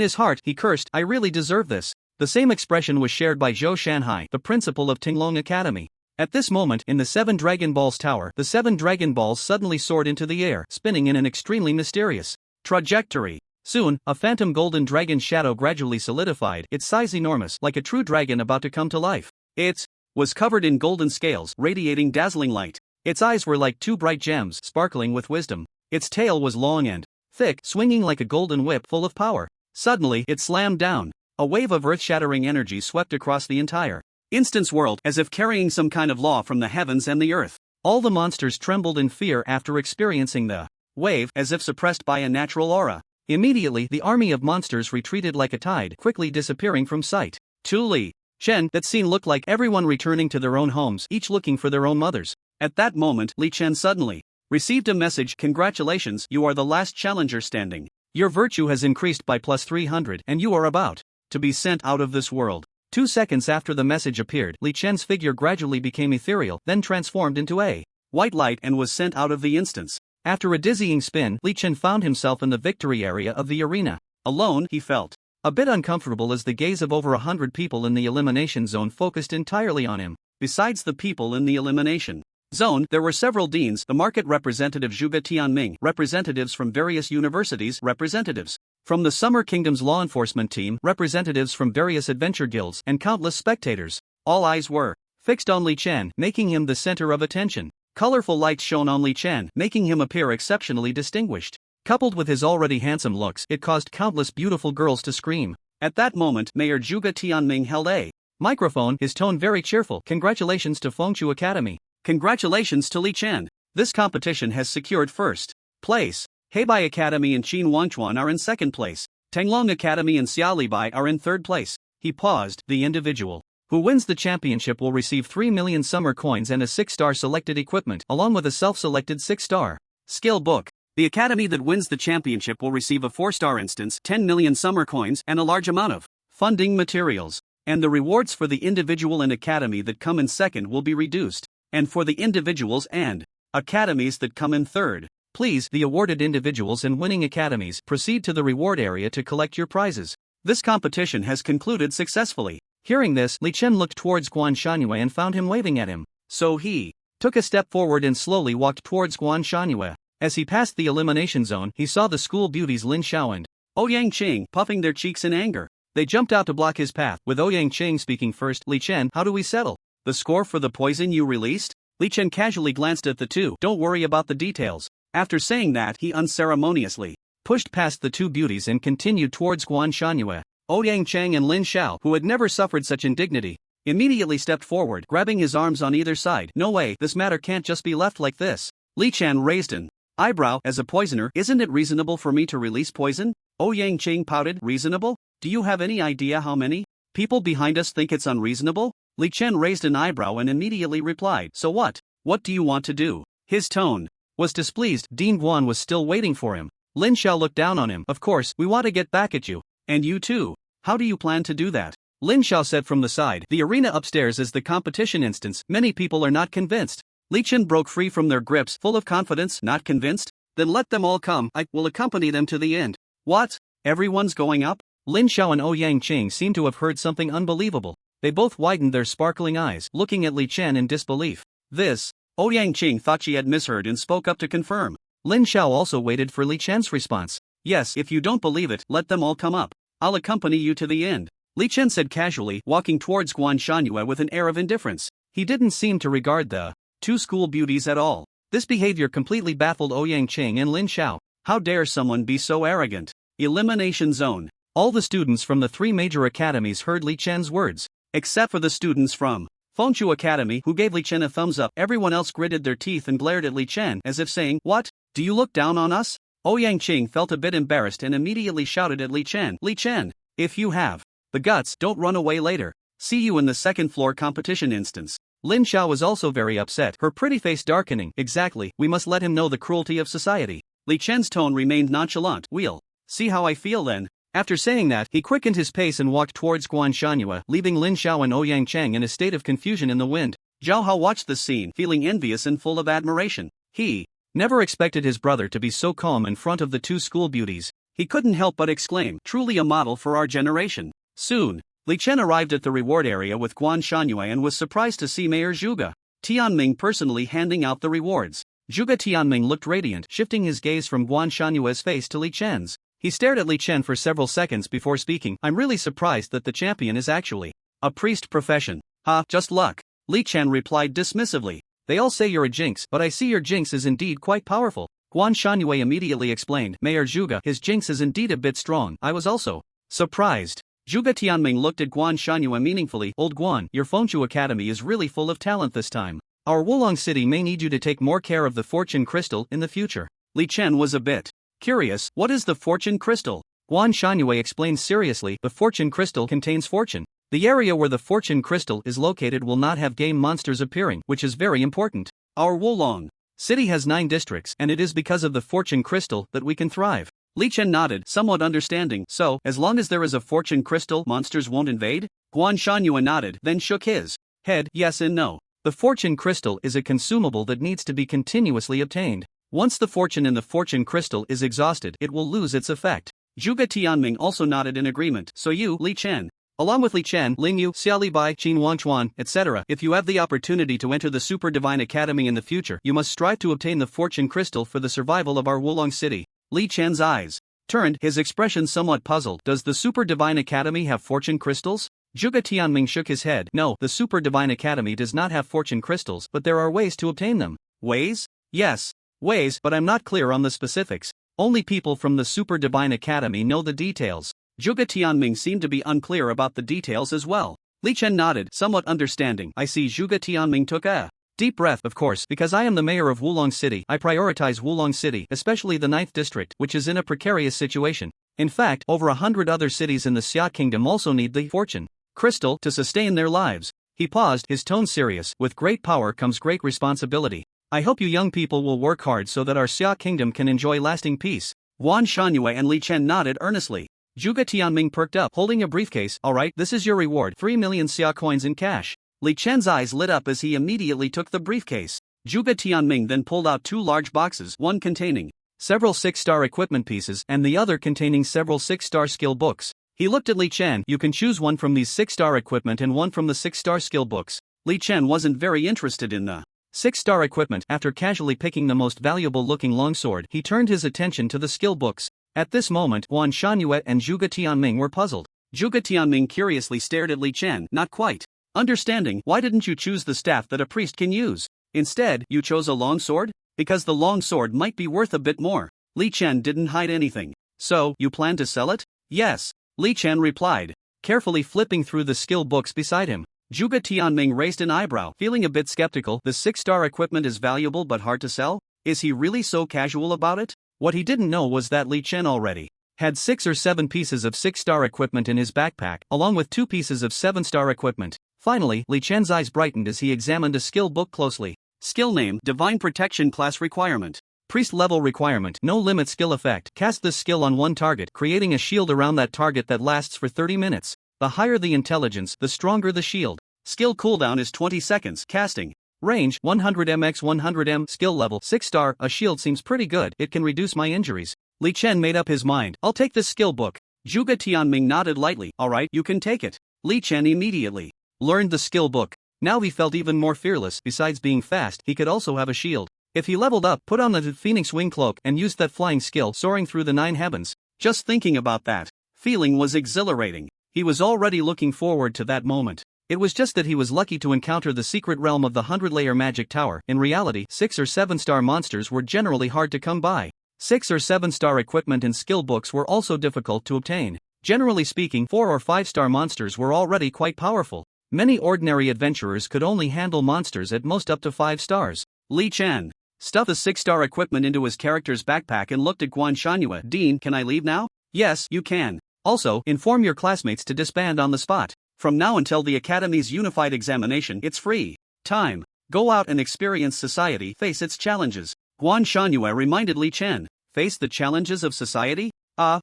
his heart, he cursed, "I really deserve this." The same expression was shared by Zhou Shanhai, the principal of Tinglong Academy. At this moment, in the 7 Dragon Balls tower, the 7 Dragon Balls suddenly soared into the air, spinning in an extremely mysterious trajectory. Soon, a phantom golden dragon shadow gradually solidified, its size enormous, like a true dragon about to come to life. It was covered in golden scales, radiating dazzling light. Its eyes were like 2 bright gems, sparkling with wisdom. Its tail was long and thick, swinging like a golden whip full of power. Suddenly, it slammed down. A wave of earth-shattering energy swept across the entire instance world, as if carrying some kind of law from the heavens and the earth. All the monsters trembled in fear after experiencing the wave, as if suppressed by a natural aura. Immediately, the army of monsters retreated like a tide, quickly disappearing from sight. To Li Chen, that scene looked like everyone returning to their own homes, each looking for their own mothers. At that moment, Li Chen suddenly received a message. "Congratulations, you are the last challenger standing. Your virtue has increased by plus 300, and you are about to be sent out of this world." 2 seconds after the message appeared, Li Chen's figure gradually became ethereal, then transformed into a white light and was sent out of the instance. After a dizzying spin, Li Chen found himself in the victory area of the arena. Alone, he felt a bit uncomfortable as the gaze of over 100 people in the elimination zone focused entirely on him. Besides the people in the elimination zone, there were several deans, the market representative Zhuge Tianming, representatives from various universities, representatives from the Summer Kingdom's law enforcement team, representatives from various adventure guilds, and countless spectators. All eyes were fixed on Li Chen, making him the center of attention. Colorful lights shone on Li Chen, making him appear exceptionally distinguished. Coupled with his already handsome looks, it caused countless beautiful girls to scream. At that moment, Mayor Zhuge Tianming held a microphone, his tone very cheerful. "Congratulations to Fengshu Academy. Congratulations to Li Chen. This competition has secured first place. Heibai Academy and Qin Wangchuan are in second place. Tinglong Academy and Xiaolibai are in third place." He paused. "The individual who wins the championship will receive 3 million summer coins and a 6-star selected equipment, along with a self-selected 6-star skill book. The academy that wins the championship will receive a 4-star instance, 10 million summer coins, and a large amount of funding materials. And the rewards for the individual and academy that come in second will be reduced. And for the individuals and academies that come in third, please, the awarded individuals and winning academies, proceed to the reward area to collect your prizes. This competition has concluded successfully." Hearing this, Li Chen looked towards Guan Shangyue and found him waving at him. So he took a step forward and slowly walked towards Guan Shangyue. As he passed the elimination zone, he saw the school beauties Lin Xiao and Ouyang Qing puffing their cheeks in anger. They jumped out to block his path, with Ouyang Qing speaking first. "Li Chen, how do we settle the score for the poison you released?" Li Chen casually glanced at the two. "Don't worry about the details." After saying that, he unceremoniously pushed past the two beauties and continued towards Guan Shangyue. Ouyang Chang and Lin Xiao, who had never suffered such indignity, immediately stepped forward, grabbing his arms on either side. No way, this matter can't just be left like this. Li Chan raised an eyebrow. As a poisoner, isn't it reasonable for me to release poison? Yang Qing pouted. Reasonable? Do you have any idea how many people behind us think it's unreasonable? Li Chen raised an eyebrow and immediately replied, so what? What do you want to do? His tone was displeased. Dean Guan was still waiting for him. Lin Xiao looked down on him. Of course, we want to get back at you. And you too. How do you plan to do that? Lin Xiao said from the side. The arena upstairs is the competition instance. Many people are not convinced. Li Chen broke free from their grips, full of confidence. Not convinced? Then let them all come. I will accompany them to the end. What? Everyone's going up? Lin Xiao and Yang Qing seemed to have heard something unbelievable. They both widened their sparkling eyes, looking at Li Chen in disbelief. This? Yang Qing thought she had misheard and spoke up to confirm. Lin Xiao also waited for Li Chen's response. Yes, if you don't believe it, let them all come up. I'll accompany you to the end. Li Chen said casually, walking towards Guan Shangyue with an air of indifference. He didn't seem to regard the two school beauties at all. This behavior completely baffled Yang Qing and Lin Xiao. How dare someone be so arrogant? Elimination zone. All the students from the three major academies heard Li Chen's words, except for the students from Fengchu Academy, who gave Li Chen a thumbs up. Everyone else gritted their teeth and glared at Li Chen as if saying, what? Do you look down on us? Yang Qing felt a bit embarrassed and immediately shouted at Li Chen. Li Chen, if you have the guts, don't run away later. See you in the second floor competition instance. Lin Xiao was also very upset, her pretty face darkening. Exactly, we must let him know the cruelty of society. Li Chen's tone remained nonchalant. We'll see how I feel then. After saying that, he quickened his pace and walked towards Guan Shangyue, leaving Lin Xiao and Yang Qing in a state of confusion in the wind. Zhao Hao watched the scene, feeling envious and full of admiration. He never expected his brother to be so calm in front of the two school beauties. He couldn't help but exclaim, truly a model for our generation. Soon, Li Chen arrived at the reward area with Guan Shangyue and was surprised to see Mayor Zhuge Tianming personally handing out the rewards. Zhuge Tianming looked radiant, shifting his gaze from Guan Shanyue's face to Li Chen's. He stared at Li Chen for several seconds before speaking. I'm really surprised that the champion is actually a priest profession. Just luck. Li Chen replied dismissively. They all say you're a jinx, but I see your jinx is indeed quite powerful. Guan Shangyue immediately explained. Mayor Zhuge, his jinx is indeed a bit strong. I was also surprised. Zhuge Tianming looked at Guan Shangyue meaningfully. Old Guan, your Fengchu Academy is really full of talent this time. Our Wulong City may need you to take more care of the fortune crystal in the future. Li Chen was a bit curious. What is the fortune crystal? Guan Shangyue explained seriously. The fortune crystal contains fortune. The area where the fortune crystal is located will not have game monsters appearing, which is very important. Our Wulong City has 9 districts, and it is because of the fortune crystal that we can thrive. Li Chen nodded, somewhat understanding. So, as long as there is a fortune crystal, monsters won't invade? Guan Shangyue nodded, then shook his head, yes and no. The fortune crystal is a consumable that needs to be continuously obtained. Once the fortune in the fortune crystal is exhausted, it will lose its effect. Zhuge Tianming also nodded in agreement. So you, Li Chen, along with Li Chen, Ling Yu, Xia Li Bai, Qin Wangchuan, etc., if you have the opportunity to enter the Super Divine Academy in the future, you must strive to obtain the fortune crystal for the survival of our Wulong City. Li Chen's eyes turned, his expression somewhat puzzled. Does the Super Divine Academy have fortune crystals? Zhuge Tianming shook his head. No, the Super Divine Academy does not have fortune crystals, but there are ways to obtain them. Ways? Yes, ways, but I'm not clear on the specifics. Only people from the Super Divine Academy know the details. Zhuge Tianming seemed to be unclear about the details as well. Li Chen nodded, somewhat understanding. I see. Zhuge Tianming took a deep breath. Of course, because I am the mayor of Wulong City, I prioritize Wulong City, especially the 9th district, which is in a precarious situation. In fact, over 100 other cities in the Xia Kingdom also need the fortune crystal to sustain their lives. He paused, his tone serious. With great power comes great responsibility. I hope you young people will work hard so that our Xia Kingdom can enjoy lasting peace. Guan Shangyue and Li Chen nodded earnestly. Zhuge Tianming perked up, holding a briefcase. Alright, this is your reward, 3 million Xia coins in cash. Li Chen's eyes lit up as he immediately took the briefcase. Zhuge Tianming then pulled out 2 large boxes, one containing several 6-star equipment pieces and the other containing several 6-star skill books. He looked at Li Chen. You can choose one from these 6-star equipment and one from the 6-star skill books. Li Chen wasn't very interested in the 6-star equipment. After casually picking the most valuable-looking longsword, he turned his attention to the skill books. At this moment, Guan Shangyue and Zhuge Tianming were puzzled. Zhuge Tianming curiously stared at Li Chen, not quite understanding. Why didn't you choose the staff that a priest can use? Instead, you chose a longsword? Because the longsword might be worth a bit more. Li Chen didn't hide anything. So, you plan to sell it? Yes, Li Chen replied, carefully flipping through the skill books beside him. Zhuge Tianming raised an eyebrow, feeling a bit skeptical. The 6-star equipment is valuable but hard to sell? Is he really so casual about it? What he didn't know was that Li Chen already had 6 or 7 pieces of 6-star equipment in his backpack, along with 2 pieces of 7-star equipment. Finally, Li Chen's eyes brightened as he examined a skill book closely. Skill name: Divine Protection. Class requirement: Priest level requirement. No limit. Skill effect: cast this skill on one target, creating a shield around that target that lasts for 30 minutes. The higher the intelligence, the stronger the shield. Skill cooldown is 20 seconds. Casting range: 100 mx 100 m. Skill level: 6-star. A shield seems pretty good, it can reduce my injuries. Li Chen made up his mind. I'll take this skill book. Zhuge Tianming nodded lightly. Alright, you can take it. Li Chen immediately learned the skill book. Now he felt even more fearless. Besides being fast, he could also have a shield. If he leveled up, put on the Phoenix Wing Cloak and used that flying skill, soaring through the 9 heavens. Just thinking about that feeling was exhilarating. He was already looking forward to that moment. It was just that he was lucky to encounter the secret realm of the 100-layer magic tower. In reality, 6 or 7-star monsters were generally hard to come by. 6 or 7-star equipment and skill books were also difficult to obtain. Generally speaking, 4 or 5-star monsters were already quite powerful. Many ordinary adventurers could only handle monsters at most up to 5 stars. Li Chen stuffed the 6-star equipment into his character's backpack and looked at Guan Shanhua. Dean, can I leave now? Yes, you can. Also, inform your classmates to disband on the spot. From now until the Academy's unified examination, it's free time. Go out and experience society, face its challenges. Guan Shanhua reminded Li Chen. Face the challenges of society?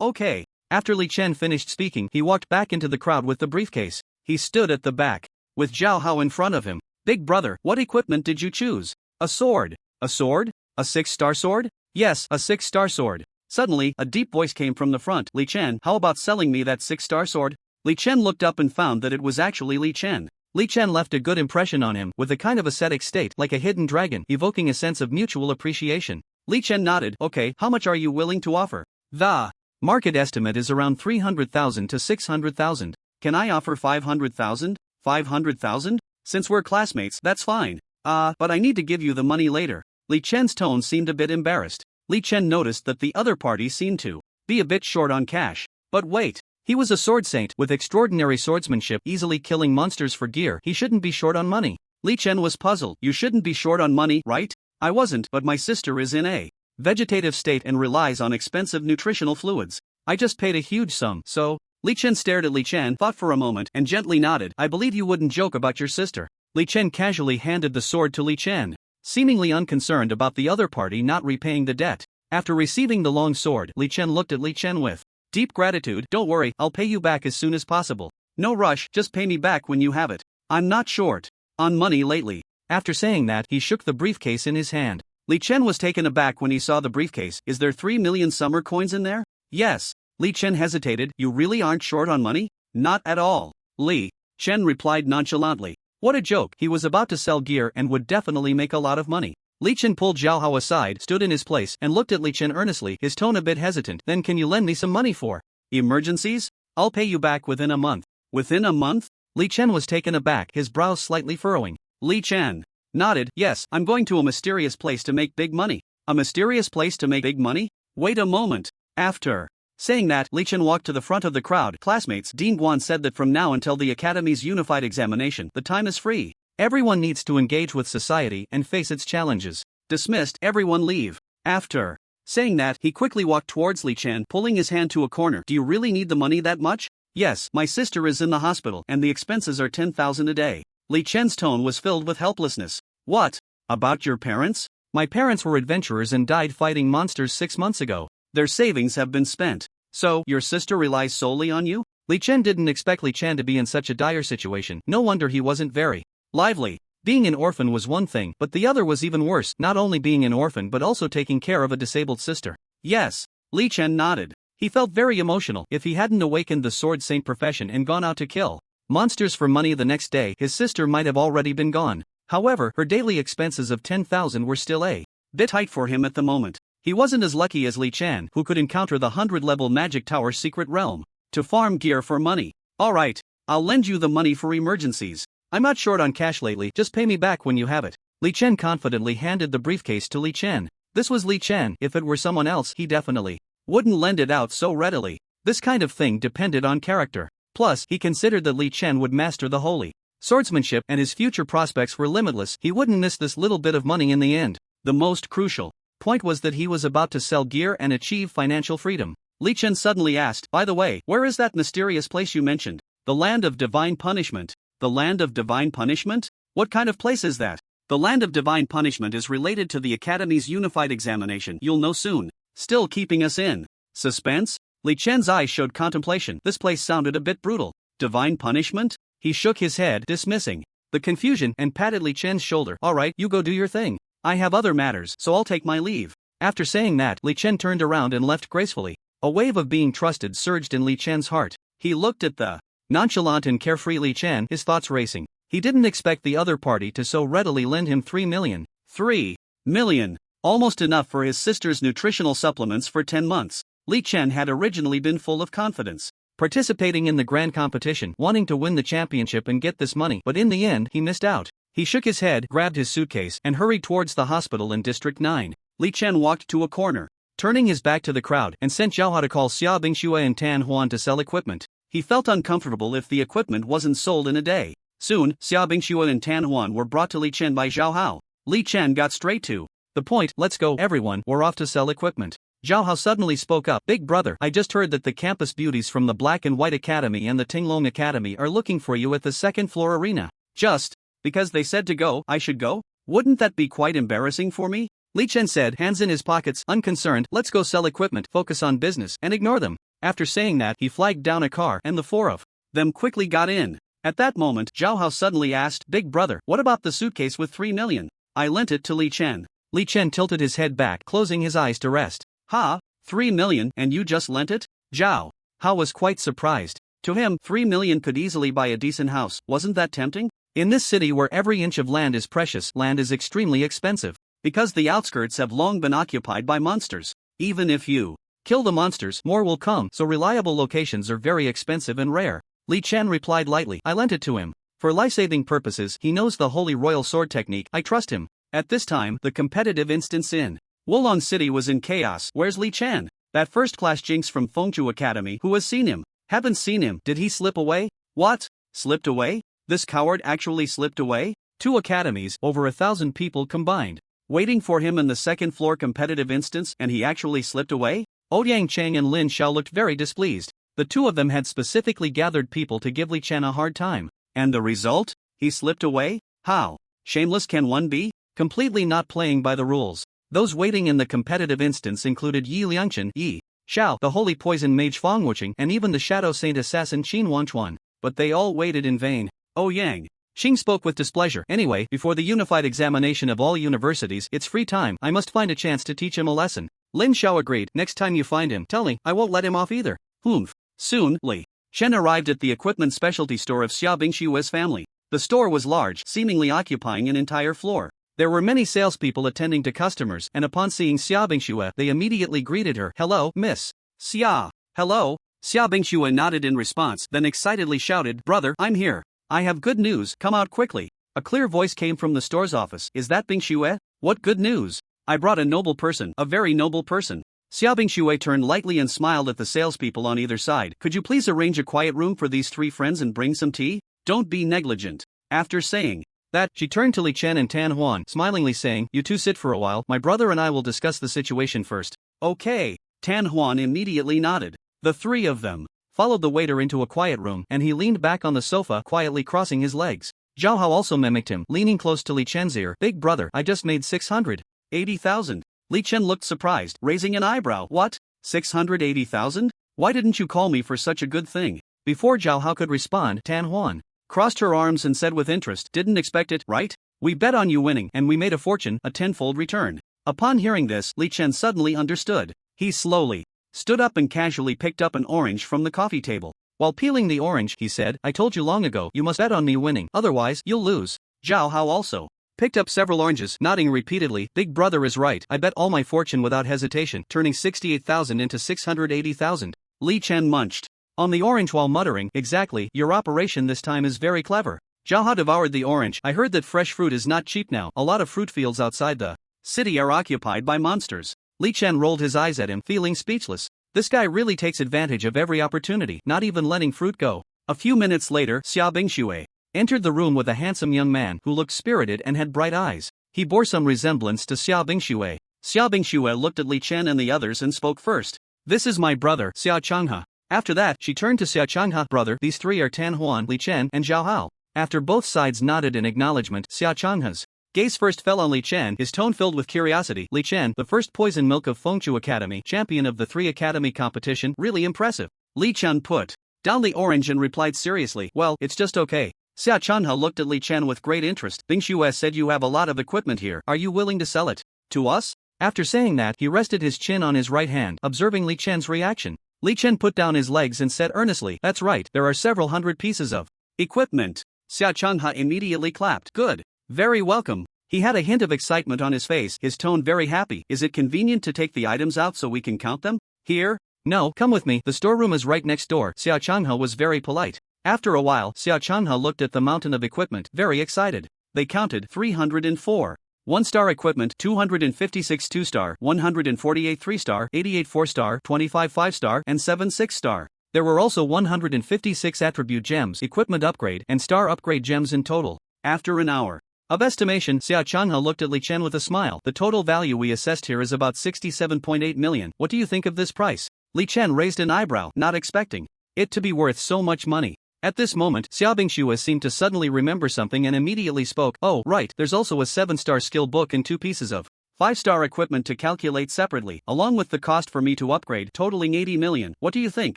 Okay. After Li Chen finished speaking, he walked back into the crowd with the briefcase. He stood at the back, with Zhao Hao in front of him. Big brother, what equipment did you choose? A sword. A sword? A 6-star sword? Yes, a 6-star sword. Suddenly, a deep voice came from the front. Li Chen, how about selling me that 6-star sword? Li Chen looked up and found that it was actually Li Chen. Li Chen left a good impression on him, with a kind of ascetic state, like a hidden dragon, evoking a sense of mutual appreciation. Li Chen nodded. Okay, how much are you willing to offer? The market estimate is around 300,000 to 600,000. Can I offer 500,000? 500,000? Since we're classmates, that's fine. But I need to give you the money later. Li Chen's tone seemed a bit embarrassed. Li Chen noticed that the other party seemed to be a bit short on cash. But wait, he was a sword saint with extraordinary swordsmanship, easily killing monsters for gear. He shouldn't be short on money. Li Chen was puzzled. You shouldn't be short on money, right? I wasn't, but my sister is in a vegetative state and relies on expensive nutritional fluids. I just paid a huge sum, so. Li Chen stared at Li Chen, thought for a moment, and gently nodded. I believe you wouldn't joke about your sister. Li Chen casually handed the sword to Li Chen, seemingly unconcerned about the other party not repaying the debt. After receiving the long sword, Li Chen looked at Li Chen with deep gratitude. Don't worry, I'll pay you back as soon as possible. No rush, just pay me back when you have it. I'm not short on money lately. After saying that, he shook the briefcase in his hand. Li Chen was taken aback when he saw the briefcase. Is there 3 million summer coins in there? Yes. Li Chen hesitated. You really aren't short on money? Not at all. Li Chen replied nonchalantly. What a joke, he was about to sell gear and would definitely make a lot of money. Li Chen pulled Zhao Hao aside, stood in his place, and looked at Li Chen earnestly, his tone a bit hesitant. Then can you lend me some money for emergencies? I'll pay you back within a month. Within a month? Li Chen was taken aback, his brows slightly furrowing. Li Chen nodded. Yes, I'm going to a mysterious place to make big money. A mysterious place to make big money? Wait a moment. After saying that, Li Chen walked to the front of the crowd. Classmates, Dean Guan said that from now until the Academy's unified examination, the time is free. Everyone needs to engage with society and face its challenges. Dismissed, everyone leave. After saying that, he quickly walked towards Li Chen, pulling his hand to a corner. Do you really need the money that much? Yes, my sister is in the hospital, and the expenses are 10,000 a day. Li Chen's tone was filled with helplessness. What? About your parents? My parents were adventurers and died fighting monsters 6 months ago. Their savings have been spent. So, your sister relies solely on you? Li Chen didn't expect Li Chen to be in such a dire situation. No wonder he wasn't very lively. Being an orphan was one thing, but the other was even worse, not only being an orphan but also taking care of a disabled sister. Yes. Li Chen nodded. He felt very emotional. If he hadn't awakened the sword saint profession and gone out to kill monsters for money the next day, his sister might have already been gone. However, her daily expenses of 10,000 were still a bit tight for him at the moment. He wasn't as lucky as Li Chen, who could encounter the 100-level Magic Tower secret realm to farm gear for money. Alright, I'll lend you the money for emergencies. I'm not short on cash lately, just pay me back when you have it. Li Chen confidently handed the briefcase to Li Chen. This was Li Chen. If it were someone else, he definitely wouldn't lend it out so readily. This kind of thing depended on character. Plus, he considered that Li Chen would master the holy swordsmanship, and his future prospects were limitless. He wouldn't miss this little bit of money in the end. The most crucial point was that he was about to sell gear and achieve financial freedom. Li Chen suddenly asked, "By the way, where is that mysterious place you mentioned? The Land of Divine Punishment." The Land of Divine Punishment? What kind of place is that? The Land of Divine Punishment is related to the Academy's unified examination. You'll know soon. Still keeping us in suspense? Li Chen's eyes showed contemplation. This place sounded a bit brutal. Divine punishment? He shook his head, dismissing the confusion, and patted Li Chen's shoulder. "Alright, you go do your thing. I have other matters, so I'll take my leave." After saying that, Li Chen turned around and left gracefully. A wave of being trusted surged in Li Chen's heart. He looked at the nonchalant and carefree Li Chen, his thoughts racing. He didn't expect the other party to so readily lend him 3 million. 3 million. Almost enough for his sister's nutritional supplements for 10 months. Li Chen had originally been full of confidence, participating in the grand competition, wanting to win the championship and get this money, but in the end, he missed out. He shook his head, grabbed his suitcase, and hurried towards the hospital in District 9. Li Chen walked to a corner, turning his back to the crowd, and sent Zhao Hao to call Xia Bingxue and Tan Huan to sell equipment. He felt uncomfortable if the equipment wasn't sold in a day. Soon, Xia Bingxue and Tan Huan were brought to Li Chen by Zhao Hao. Li Chen got straight to the point. "Let's go, everyone, we're off to sell equipment." Zhao Hao suddenly spoke up. "Big brother, I just heard that the campus beauties from the Black and White Academy and the Tinglong Academy are looking for you at the second floor arena. Just because they said to go, I should go? Wouldn't that be quite embarrassing for me?" Li Chen said, hands in his pockets, unconcerned. "Let's go sell equipment, focus on business, and ignore them." After saying that, he flagged down a car, and the four of them quickly got in. At that moment, Zhao Hao suddenly asked, "Big brother, what about the suitcase with 3 million? I lent it to Li Chen." Li Chen tilted his head back, closing his eyes to rest. "Ha? 3 million, and you just lent it?" Zhao Hao was quite surprised. To him, 3 million could easily buy a decent house. Wasn't that tempting? In this city where every inch of land is precious, land is extremely expensive, because the outskirts have long been occupied by monsters. Even if you kill the monsters, more will come, so reliable locations are very expensive and rare. Li Chen replied lightly, "I lent it to him. For life-saving purposes, he knows the holy royal sword technique. I trust him." At this time, the competitive instance in Wulong City was in chaos. "Where's Li Chen? That first-class jinx from Fengchu Academy? Who has seen him? Haven't seen him. Did he slip away?" "What? Slipped away? This coward actually slipped away?" 2 academies, over 1,000 people combined, waiting for him in the second-floor competitive instance, and he actually slipped away? Ouyang Chang and Lin Xiao looked very displeased. The two of them had specifically gathered people to give Li Chen a hard time. And the result? He slipped away? How shameless can one be? Completely not playing by the rules. Those waiting in the competitive instance included Yi Liangchen, Yi Xiao, the holy poison mage Fang Wuqing, and even the shadow saint assassin Qin Wanchuan. But they all waited in vain. Ouyang Xing spoke with displeasure. "Anyway, before the unified examination of all universities, it's free time. I must find a chance to teach him a lesson." Lin Xiao agreed. "Next time you find him, tell me. I won't let him off either." Humph. Soon, Li Chen arrived at the equipment specialty store of Xia Bingshue's family. The store was large, seemingly occupying an entire floor. There were many salespeople attending to customers, and upon seeing Xia Bingxue, they immediately greeted her. "Hello, Miss Xia." "Hello." Xia Bingxue nodded in response, then excitedly shouted, "Brother, I'm here. I have good news, come out quickly." A clear voice came from the store's office. "Is that Bingxue? What good news?" "I brought a noble person, a very noble person." Xia Bingxue turned lightly and smiled at the salespeople on either side. "Could you please arrange a quiet room for these 3 friends and bring some tea? Don't be negligent." After saying that, she turned to Li Chen and Tan Huan, smilingly saying, "You two sit for a while, my brother and I will discuss the situation first." "Okay." Tan Huan immediately nodded. The 3 of them followed the waiter into a quiet room, and he leaned back on the sofa, quietly crossing his legs. Zhao Hao also mimicked him, leaning close to Li Chen's ear. "Big brother, I just made 680,000. Li Chen looked surprised, raising an eyebrow. "What? 680,000? Why didn't you call me for such a good thing?" Before Zhao Hao could respond, Tan Huan crossed her arms and said with interest, "Didn't expect it, right? We bet on you winning, and we made a fortune, a tenfold return." Upon hearing this, Li Chen suddenly understood. He slowly stood up and casually picked up an orange from the coffee table. While peeling the orange, he said, "I told you long ago, you must bet on me winning, otherwise, you'll lose." Zhao Hao also picked up several oranges, nodding repeatedly. "Big brother is right. I bet all my fortune without hesitation, turning 68,000 into 680,000. Li Chen munched on the orange while muttering, "Exactly, your operation this time is very clever." Zhao Hao devoured the orange. "I heard that fresh fruit is not cheap now. A lot of fruit fields outside the city are occupied by monsters." Li Chen rolled his eyes at him, feeling speechless. This guy really takes advantage of every opportunity, not even letting fruit go. A few minutes later, Xia Bingxue entered the room with a handsome young man who looked spirited and had bright eyes. He bore some resemblance to Xiao Bingxue. Xiao Bingxue looked at Li Chen and the others and spoke first. "This is my brother, Xiao Changhe." After that, she turned to Xiao Changhe. "Brother, these three are Tan Huan, Li Chen, and Zhao Hao." After both sides nodded in acknowledgement, Xiao Changhe's gaze first fell on Li Chen, his tone filled with curiosity. "Li Chen, the first poison milk of Fengchu Academy, champion of the 3 academy competition, really impressive." Li Chen put down the orange and replied seriously, "Well, it's just okay." Xiao Changhe looked at Li Chen with great interest. "Bingxue said you have a lot of equipment here. Are you willing to sell it to us?" After saying that, he rested his chin on his right hand, observing Li Chen's reaction. Li Chen put down his legs and said earnestly, "That's right, there are several hundred pieces of equipment." Xiao Changhe immediately clapped. "Good. Very welcome." He had a hint of excitement on his face, his tone very happy. "Is it convenient to take the items out so we can count them here?" "No, come with me, the storeroom is right next door." Xiao Changhe was very polite. After a while, Xiao Changhe looked at the mountain of equipment, very excited. They counted 304. 1-star equipment, 256 2-star, 148 3-star, 88 4-star, 25 5-star, and 7 6-star. There were also 156 attribute gems, equipment upgrade, and star upgrade gems in total. After an hour of estimation, Xiao Changhe looked at Li Chen with a smile. "The total value we assessed here is about 67.8 million. What do you think of this price?" Li Chen raised an eyebrow, not expecting it to be worth so much money. At this moment, Xiao Bingxue seemed to suddenly remember something and immediately spoke. "Oh, right, there's also a 7-star skill book and 2 pieces of 5-star equipment to calculate separately, along with the cost for me to upgrade, totaling 80 million. What do you think,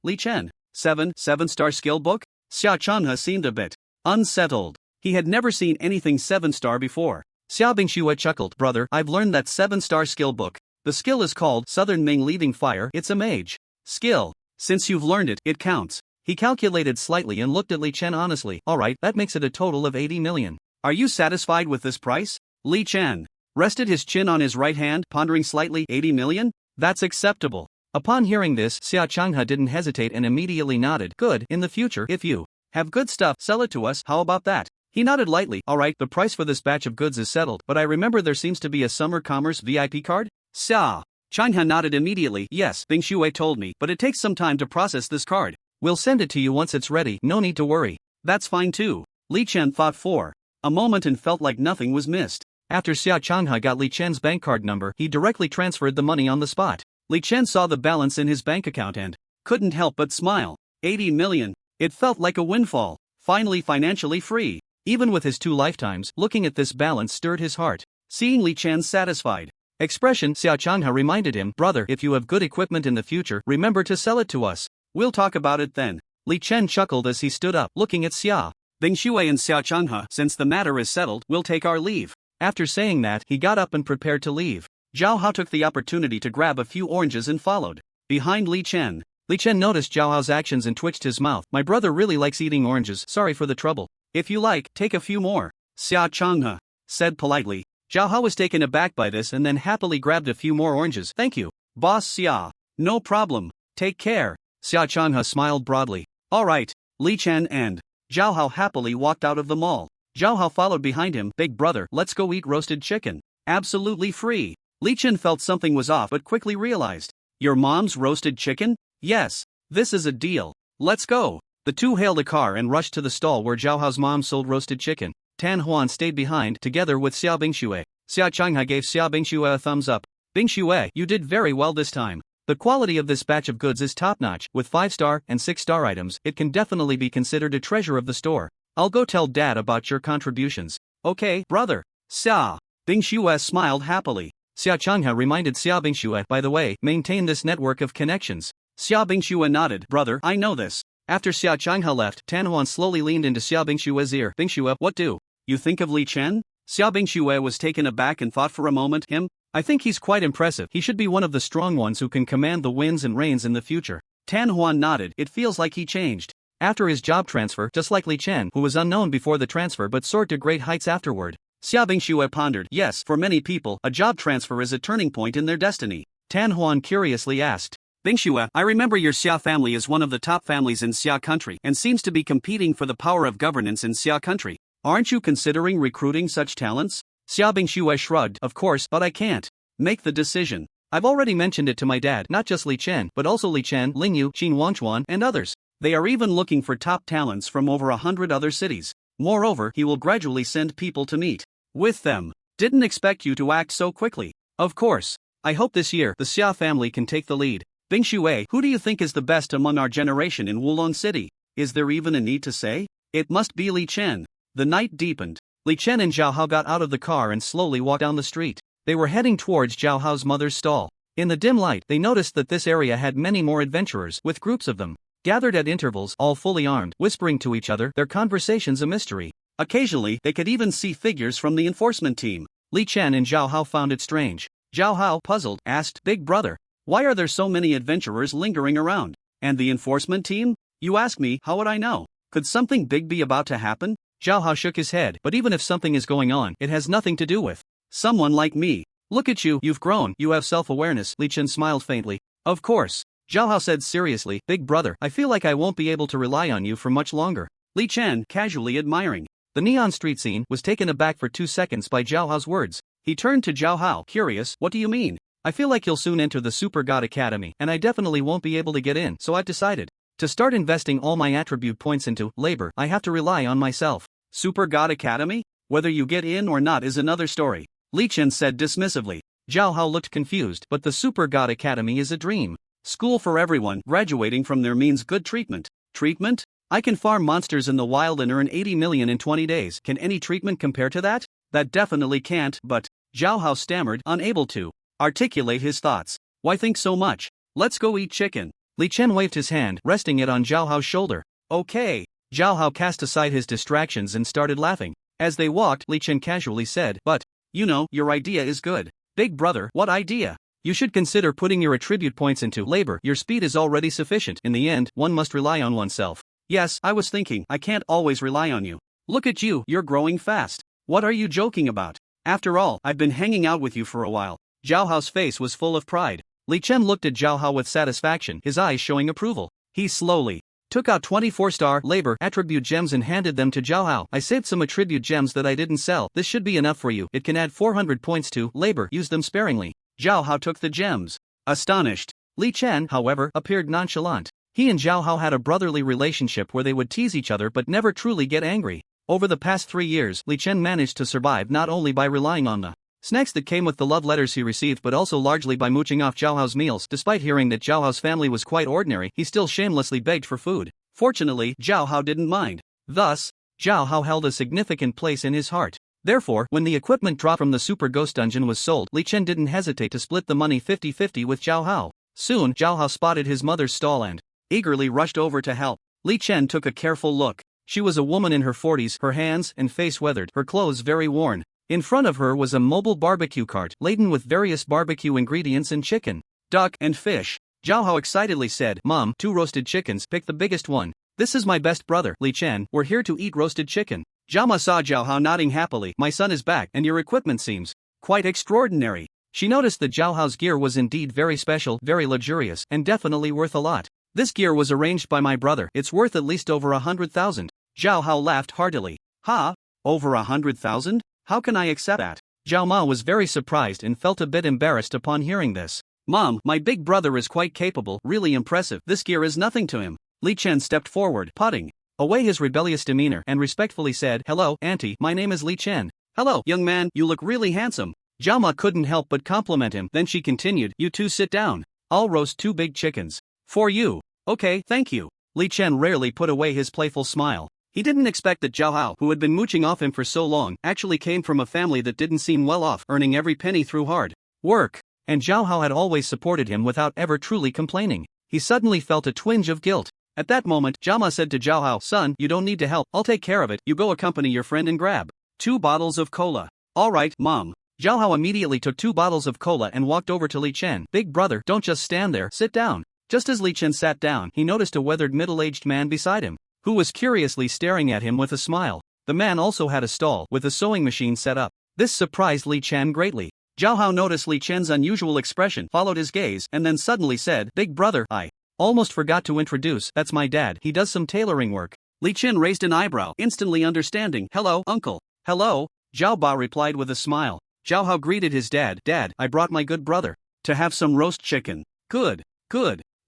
Li Chen?" 7-star skill book? Xiao Changhe seemed a bit unsettled. He had never seen anything 7-star before. Xiao Bingxue chuckled. "Brother, I've learned that 7-star skill book. The skill is called Southern Ming Leading Fire. It's a mage skill. Since you've learned it, it counts." He calculated slightly and looked at Li Chen honestly. "Alright, that makes it a total of 80 million. Are you satisfied with this price?" Li Chen rested his chin on his right hand, pondering slightly. 80 million? That's acceptable. Upon hearing this, Xiao Changhe didn't hesitate and immediately nodded. "Good, in the future, if you have good stuff, sell it to us, how about that?" He nodded lightly. "Alright, the price for this batch of goods is settled, but I remember there seems to be a summer commerce VIP card?" Xiao Changhe nodded immediately. "Yes, Bingxue told me, but it takes some time to process this card. We'll send it to you once it's ready, no need to worry." "That's fine too." Li Chen thought for a moment and felt like nothing was missed. After Xiao Changhe got Li Chen's bank card number, he directly transferred the money on the spot. Li Chen saw the balance in his bank account and couldn't help but smile. 80 million. It felt like a windfall. Finally financially free. Even with his 2 lifetimes, looking at this balance stirred his heart. Seeing Li Chen's satisfied expression, Xiao Changhe reminded him, "Brother, if you have good equipment in the future, remember to sell it to us. We'll talk about it then." Li Chen chuckled as he stood up, looking at Xiao Bingxue and Xiao Changhe. "Since the matter is settled, we'll take our leave." After saying that, he got up and prepared to leave. Zhao Hao took the opportunity to grab a few oranges and followed behind Li Chen. Li Chen noticed Zhao Hao's actions and twitched his mouth. "My brother really likes eating oranges, sorry for the trouble. If you like, take a few more," Xiao Changhe said politely. Zhao Hao was taken aback by this and then happily grabbed a few more oranges. "Thank you, Boss Xia." "No problem. Take care." Xiao Changhe smiled broadly. "Alright." Li Chen and Zhao Hao happily walked out of the mall. Zhao Hao followed behind him. "Big brother, let's go eat roasted chicken. Absolutely free." Li Chen felt something was off but quickly realized. "Your mom's roasted chicken? Yes. This is a deal. Let's go." The two hailed a car and rushed to the stall where Zhao Hao's mom sold roasted chicken. Tan Huan stayed behind, together with Xiao Bingxue. Xiao Changhe gave Xiao Bingxue a thumbs up. "Bingxue, you did very well this time. The quality of this batch of goods is top-notch. With 5-star and 6-star items, it can definitely be considered a treasure of the store. I'll go tell Dad about your contributions." "Okay, brother." Xiao Bingxue smiled happily. Xiao Changhe reminded Xiao Bingxue, "By the way, maintain this network of connections." Xiao Bingxue nodded. "Brother, I know this." After Xiao Changhe left, Tan Huan slowly leaned into Xiao Bingxue's ear. "Bingxue, what do you think of Li Chen?" Xiao Bingxue was taken aback and thought for a moment. "Him? I think he's quite impressive. He should be one of the strong ones who can command the winds and rains in the future." Tan Huan nodded. "It feels like he changed after his job transfer, just like Li Chen, who was unknown before the transfer but soared to great heights afterward." Xiao Bingxue pondered. "Yes, for many people, a job transfer is a turning point in their destiny." Tan Huan curiously asked, "Bingxue, I remember your Xia family is one of the top families in Xia country and seems to be competing for the power of governance in Xia country. Aren't you considering recruiting such talents?" Xiao Bingxue shrugged. "Of course, but I can't make the decision. I've already mentioned it to my dad, not just Li Chen, but also Li Chen, Lingyu, Qin Wangchuan, and others. They are even looking for top talents from over 100 other cities. Moreover, he will gradually send people to meet with them. Didn't expect you to act so quickly. Of course. I hope this year the Xia family can take the lead. Bing Shui, who do you think is the best among our generation in Wulong City? Is there even a need to say? It must be Li Chen. The night deepened. Li Chen and Zhao Hao got out of the car and slowly walked down the street. They were heading towards Zhao Hao's mother's stall. In the dim light, they noticed that this area had many more adventurers, with groups of them gathered at intervals, all fully armed, whispering to each other, their conversations a mystery. Occasionally, they could even see figures from the enforcement team. Li Chen and Zhao Hao found it strange. Zhao Hao, puzzled, asked, "Big brother, why are there so many adventurers lingering around? And the enforcement team? You ask me, how would I know? Could something big be about to happen?" Zhao Hao shook his head, "But even if something is going on, it has nothing to do with someone like me. Look at you, you've grown, you have self-awareness." Li Chen smiled faintly. "Of course." Zhao Hao said seriously, "Big brother, I feel like I won't be able to rely on you for much longer." Li Chen, casually admiring the neon street scene, was taken aback for 2 seconds by Zhao Hao's words. He turned to Zhao Hao, curious, "What do you mean?" "I feel like you'll soon enter the Super God Academy, and I definitely won't be able to get in, so I've decided to start investing all my attribute points into labor. I have to rely on myself." "Super God Academy? Whether you get in or not is another story," Li Chen said dismissively. Zhao Hao looked confused, "But the Super God Academy is a dream school for everyone. Graduating from there means good treatment." "Treatment? I can farm monsters in the wild and earn 80 million in 20 days. Can any treatment compare to that?" "That definitely can't, but..." Zhao Hao stammered, unable to articulate his thoughts. "Why think so much? Let's go eat chicken." Li Chen waved his hand, resting it on Zhao Hao's shoulder. "Okay." Zhao Hao cast aside his distractions and started laughing. As they walked, Li Chen casually said, "But, you know, your idea is good." "Big brother, what idea?" "You should consider putting your attribute points into labor. Your speed is already sufficient. In the end, one must rely on oneself." "Yes, I was thinking, I can't always rely on you. Look at you, you're growing fast. What are you joking about? After all, I've been hanging out with you for a while." Zhao Hao's face was full of pride. Li Chen looked at Zhao Hao with satisfaction, his eyes showing approval. He slowly took out 24-star labor attribute gems and handed them to Zhao Hao. "I saved some attribute gems that I didn't sell. This should be enough for you. It can add 400 points to labor. Use them sparingly." Zhao Hao took the gems, astonished. Li Chen, however, appeared nonchalant. He and Zhao Hao had a brotherly relationship where they would tease each other but never truly get angry. Over the past 3 years, Li Chen managed to survive not only by relying on the snacks that came with the love letters he received but also largely by mooching off Zhao Hao's meals. Despite hearing that Zhao Hao's family was quite ordinary, he still shamelessly begged for food. Fortunately, Zhao Hao didn't mind. Thus, Zhao Hao held a significant place in his heart. Therefore, when the equipment dropped from the Super Ghost Dungeon was sold, Li Chen didn't hesitate to split the money 50-50 with Zhao Hao. Soon, Zhao Hao spotted his mother's stall and eagerly rushed over to help. Li Chen took a careful look. She was a woman in her 40s, her hands and face weathered, her clothes very worn. In front of her was a mobile barbecue cart laden with various barbecue ingredients and chicken, duck, and fish. Zhao Hao excitedly said, "Mom, 2 roasted chickens, pick the biggest one." "This is my best brother, Li Chen, we're here to eat roasted chicken." Zhao Ma saw Zhao Hao nodding happily. "My son is back, and your equipment seems quite extraordinary." She noticed that Zhao Hao's gear was indeed very special, very luxurious, and definitely worth a lot. "This gear was arranged by my brother. It's worth at least over 100,000. Zhao Hao laughed heartily. "Ha? Over 100,000? How can I accept that?" Zhao Ma was very surprised and felt a bit embarrassed upon hearing this. "Mom, my big brother is quite capable, really impressive. This gear is nothing to him." Li Chen stepped forward, putting away his rebellious demeanor and respectfully said, "Hello, auntie, my name is Li Chen." "Hello, young man, you look really handsome." Zhao Ma couldn't help but compliment him. Then she continued, "You two sit down. I'll roast 2 big chickens for you." "Okay, thank you." Li Chen rarely put away his playful smile. He didn't expect that Zhao Hao, who had been mooching off him for so long, actually came from a family that didn't seem well off, earning every penny through hard work. And Zhao Hao had always supported him without ever truly complaining. He suddenly felt a twinge of guilt. At that moment, Zhao Ma said to Zhao Hao, "Son, you don't need to help, I'll take care of it. You go accompany your friend and grab 2 bottles of cola." "All right, Mom." Zhao Hao immediately took 2 bottles of cola and walked over to Li Chen. "Big brother, don't just stand there, sit down." Just as Li Chen sat down, he noticed a weathered middle-aged man beside him, who was curiously staring at him with a smile. The man also had a stall with a sewing machine set up. This surprised Li Chen greatly. Zhao Hao noticed Li Chen's unusual expression, followed his gaze, and then suddenly said, "Big brother, I almost forgot to introduce, that's my dad, he does some tailoring work." Li Chen raised an eyebrow, instantly understanding. "Hello, uncle." "Hello," Zhao Ba replied with a smile. Zhao Hao greeted his dad. "Dad, I brought my good brother to have some roast chicken." Good.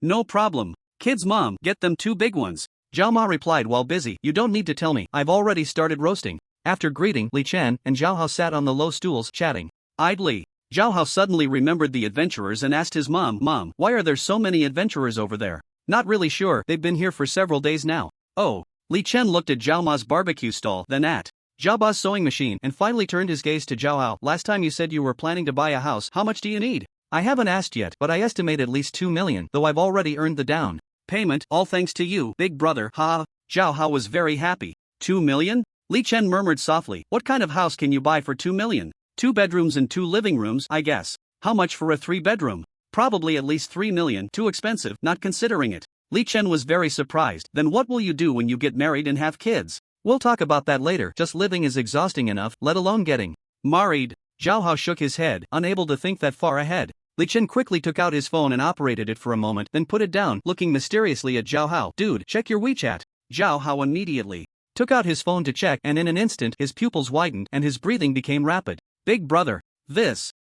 No problem. Kids' mom, get them 2 big ones." Zhao Ma replied while busy, "You don't need to tell me, I've already started roasting." After greeting, Li Chen and Zhao Hao sat on the low stools, chatting. Idly, Zhao Hao suddenly remembered the adventurers and asked his mom, "Mom, why are there so many adventurers over there?" "Not really sure, they've been here for several days now." "Oh." Li Chen looked at Zhao Ma's barbecue stall, then at Zhao Ba's sewing machine, and finally turned his gaze to Zhao Hao. "Last time you said you were planning to buy a house, how much do you need?" "I haven't asked yet, but I estimate at least 2 million, though I've already earned the down payment, all thanks to you, big brother." Ha! Zhao Hao was very happy. 2 million? Li Chen murmured softly, "What kind of house can you buy for 2 million? 2 bedrooms and 2 living rooms, I guess." "How much for a 3-bedroom? "Probably at least 3 million, too expensive, not considering it." Li Chen was very surprised. "Then what will you do when you get married and have kids?" "We'll talk about that later, just living is exhausting enough, let alone getting married." Zhao Hao shook his head, unable to think that far ahead. Li Chen quickly took out his phone and operated it for a moment, then put it down, looking mysteriously at Zhao Hao. "Dude, check your WeChat." Zhao Hao immediately took out his phone to check, and in an instant his pupils widened and his breathing became rapid. "Big brother, this.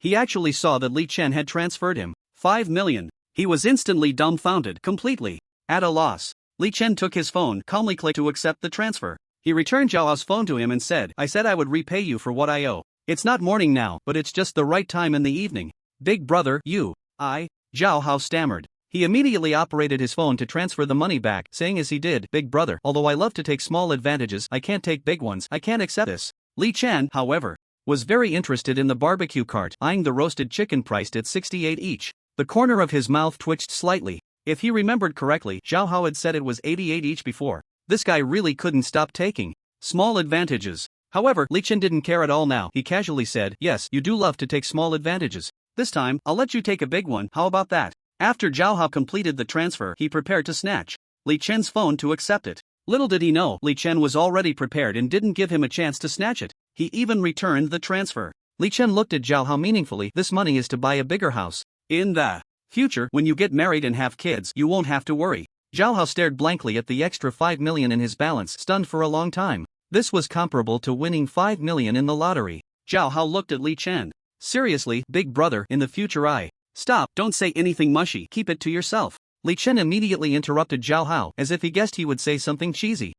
He actually saw that Li Chen had transferred him 5 million. He was instantly dumbfounded, completely at a loss. Li Chen took his phone, calmly clicked to accept the transfer. He returned Zhao Hao's phone to him and said, "I said I would repay you for what I owe. It's not morning now, but it's just the right time in the evening." "Big brother, Zhao Hao stammered. He immediately operated his phone to transfer the money back, saying as he did, "Big brother, although I love to take small advantages, I can't take big ones, I can't accept this." Li Chen, however, was very interested in the barbecue cart, eyeing the roasted chicken priced at 68 each. The corner of his mouth twitched slightly. If he remembered correctly, Zhao Hao had said it was 88 each before. This guy really couldn't stop taking small advantages. However, Li Chen didn't care at all now. He casually said, "Yes, you do love to take small advantages. This time, I'll let you take a big one, how about that?" After Zhao Hao completed the transfer, he prepared to snatch Li Chen's phone to accept it. Little did he know, Li Chen was already prepared and didn't give him a chance to snatch it. He even returned the transfer. Li Chen looked at Zhao Hao meaningfully. "This money is to buy a bigger house. In the future, when you get married and have kids, you won't have to worry." Zhao Hao stared blankly at the extra 5 million in his balance, stunned for a long time. This was comparable to winning 5 million in the lottery. Zhao Hao looked at Li Chen. "Seriously, big brother, in the future Stop, don't say anything mushy, keep it to yourself." Li Chen immediately interrupted Zhao Hao, as if he guessed he would say something cheesy.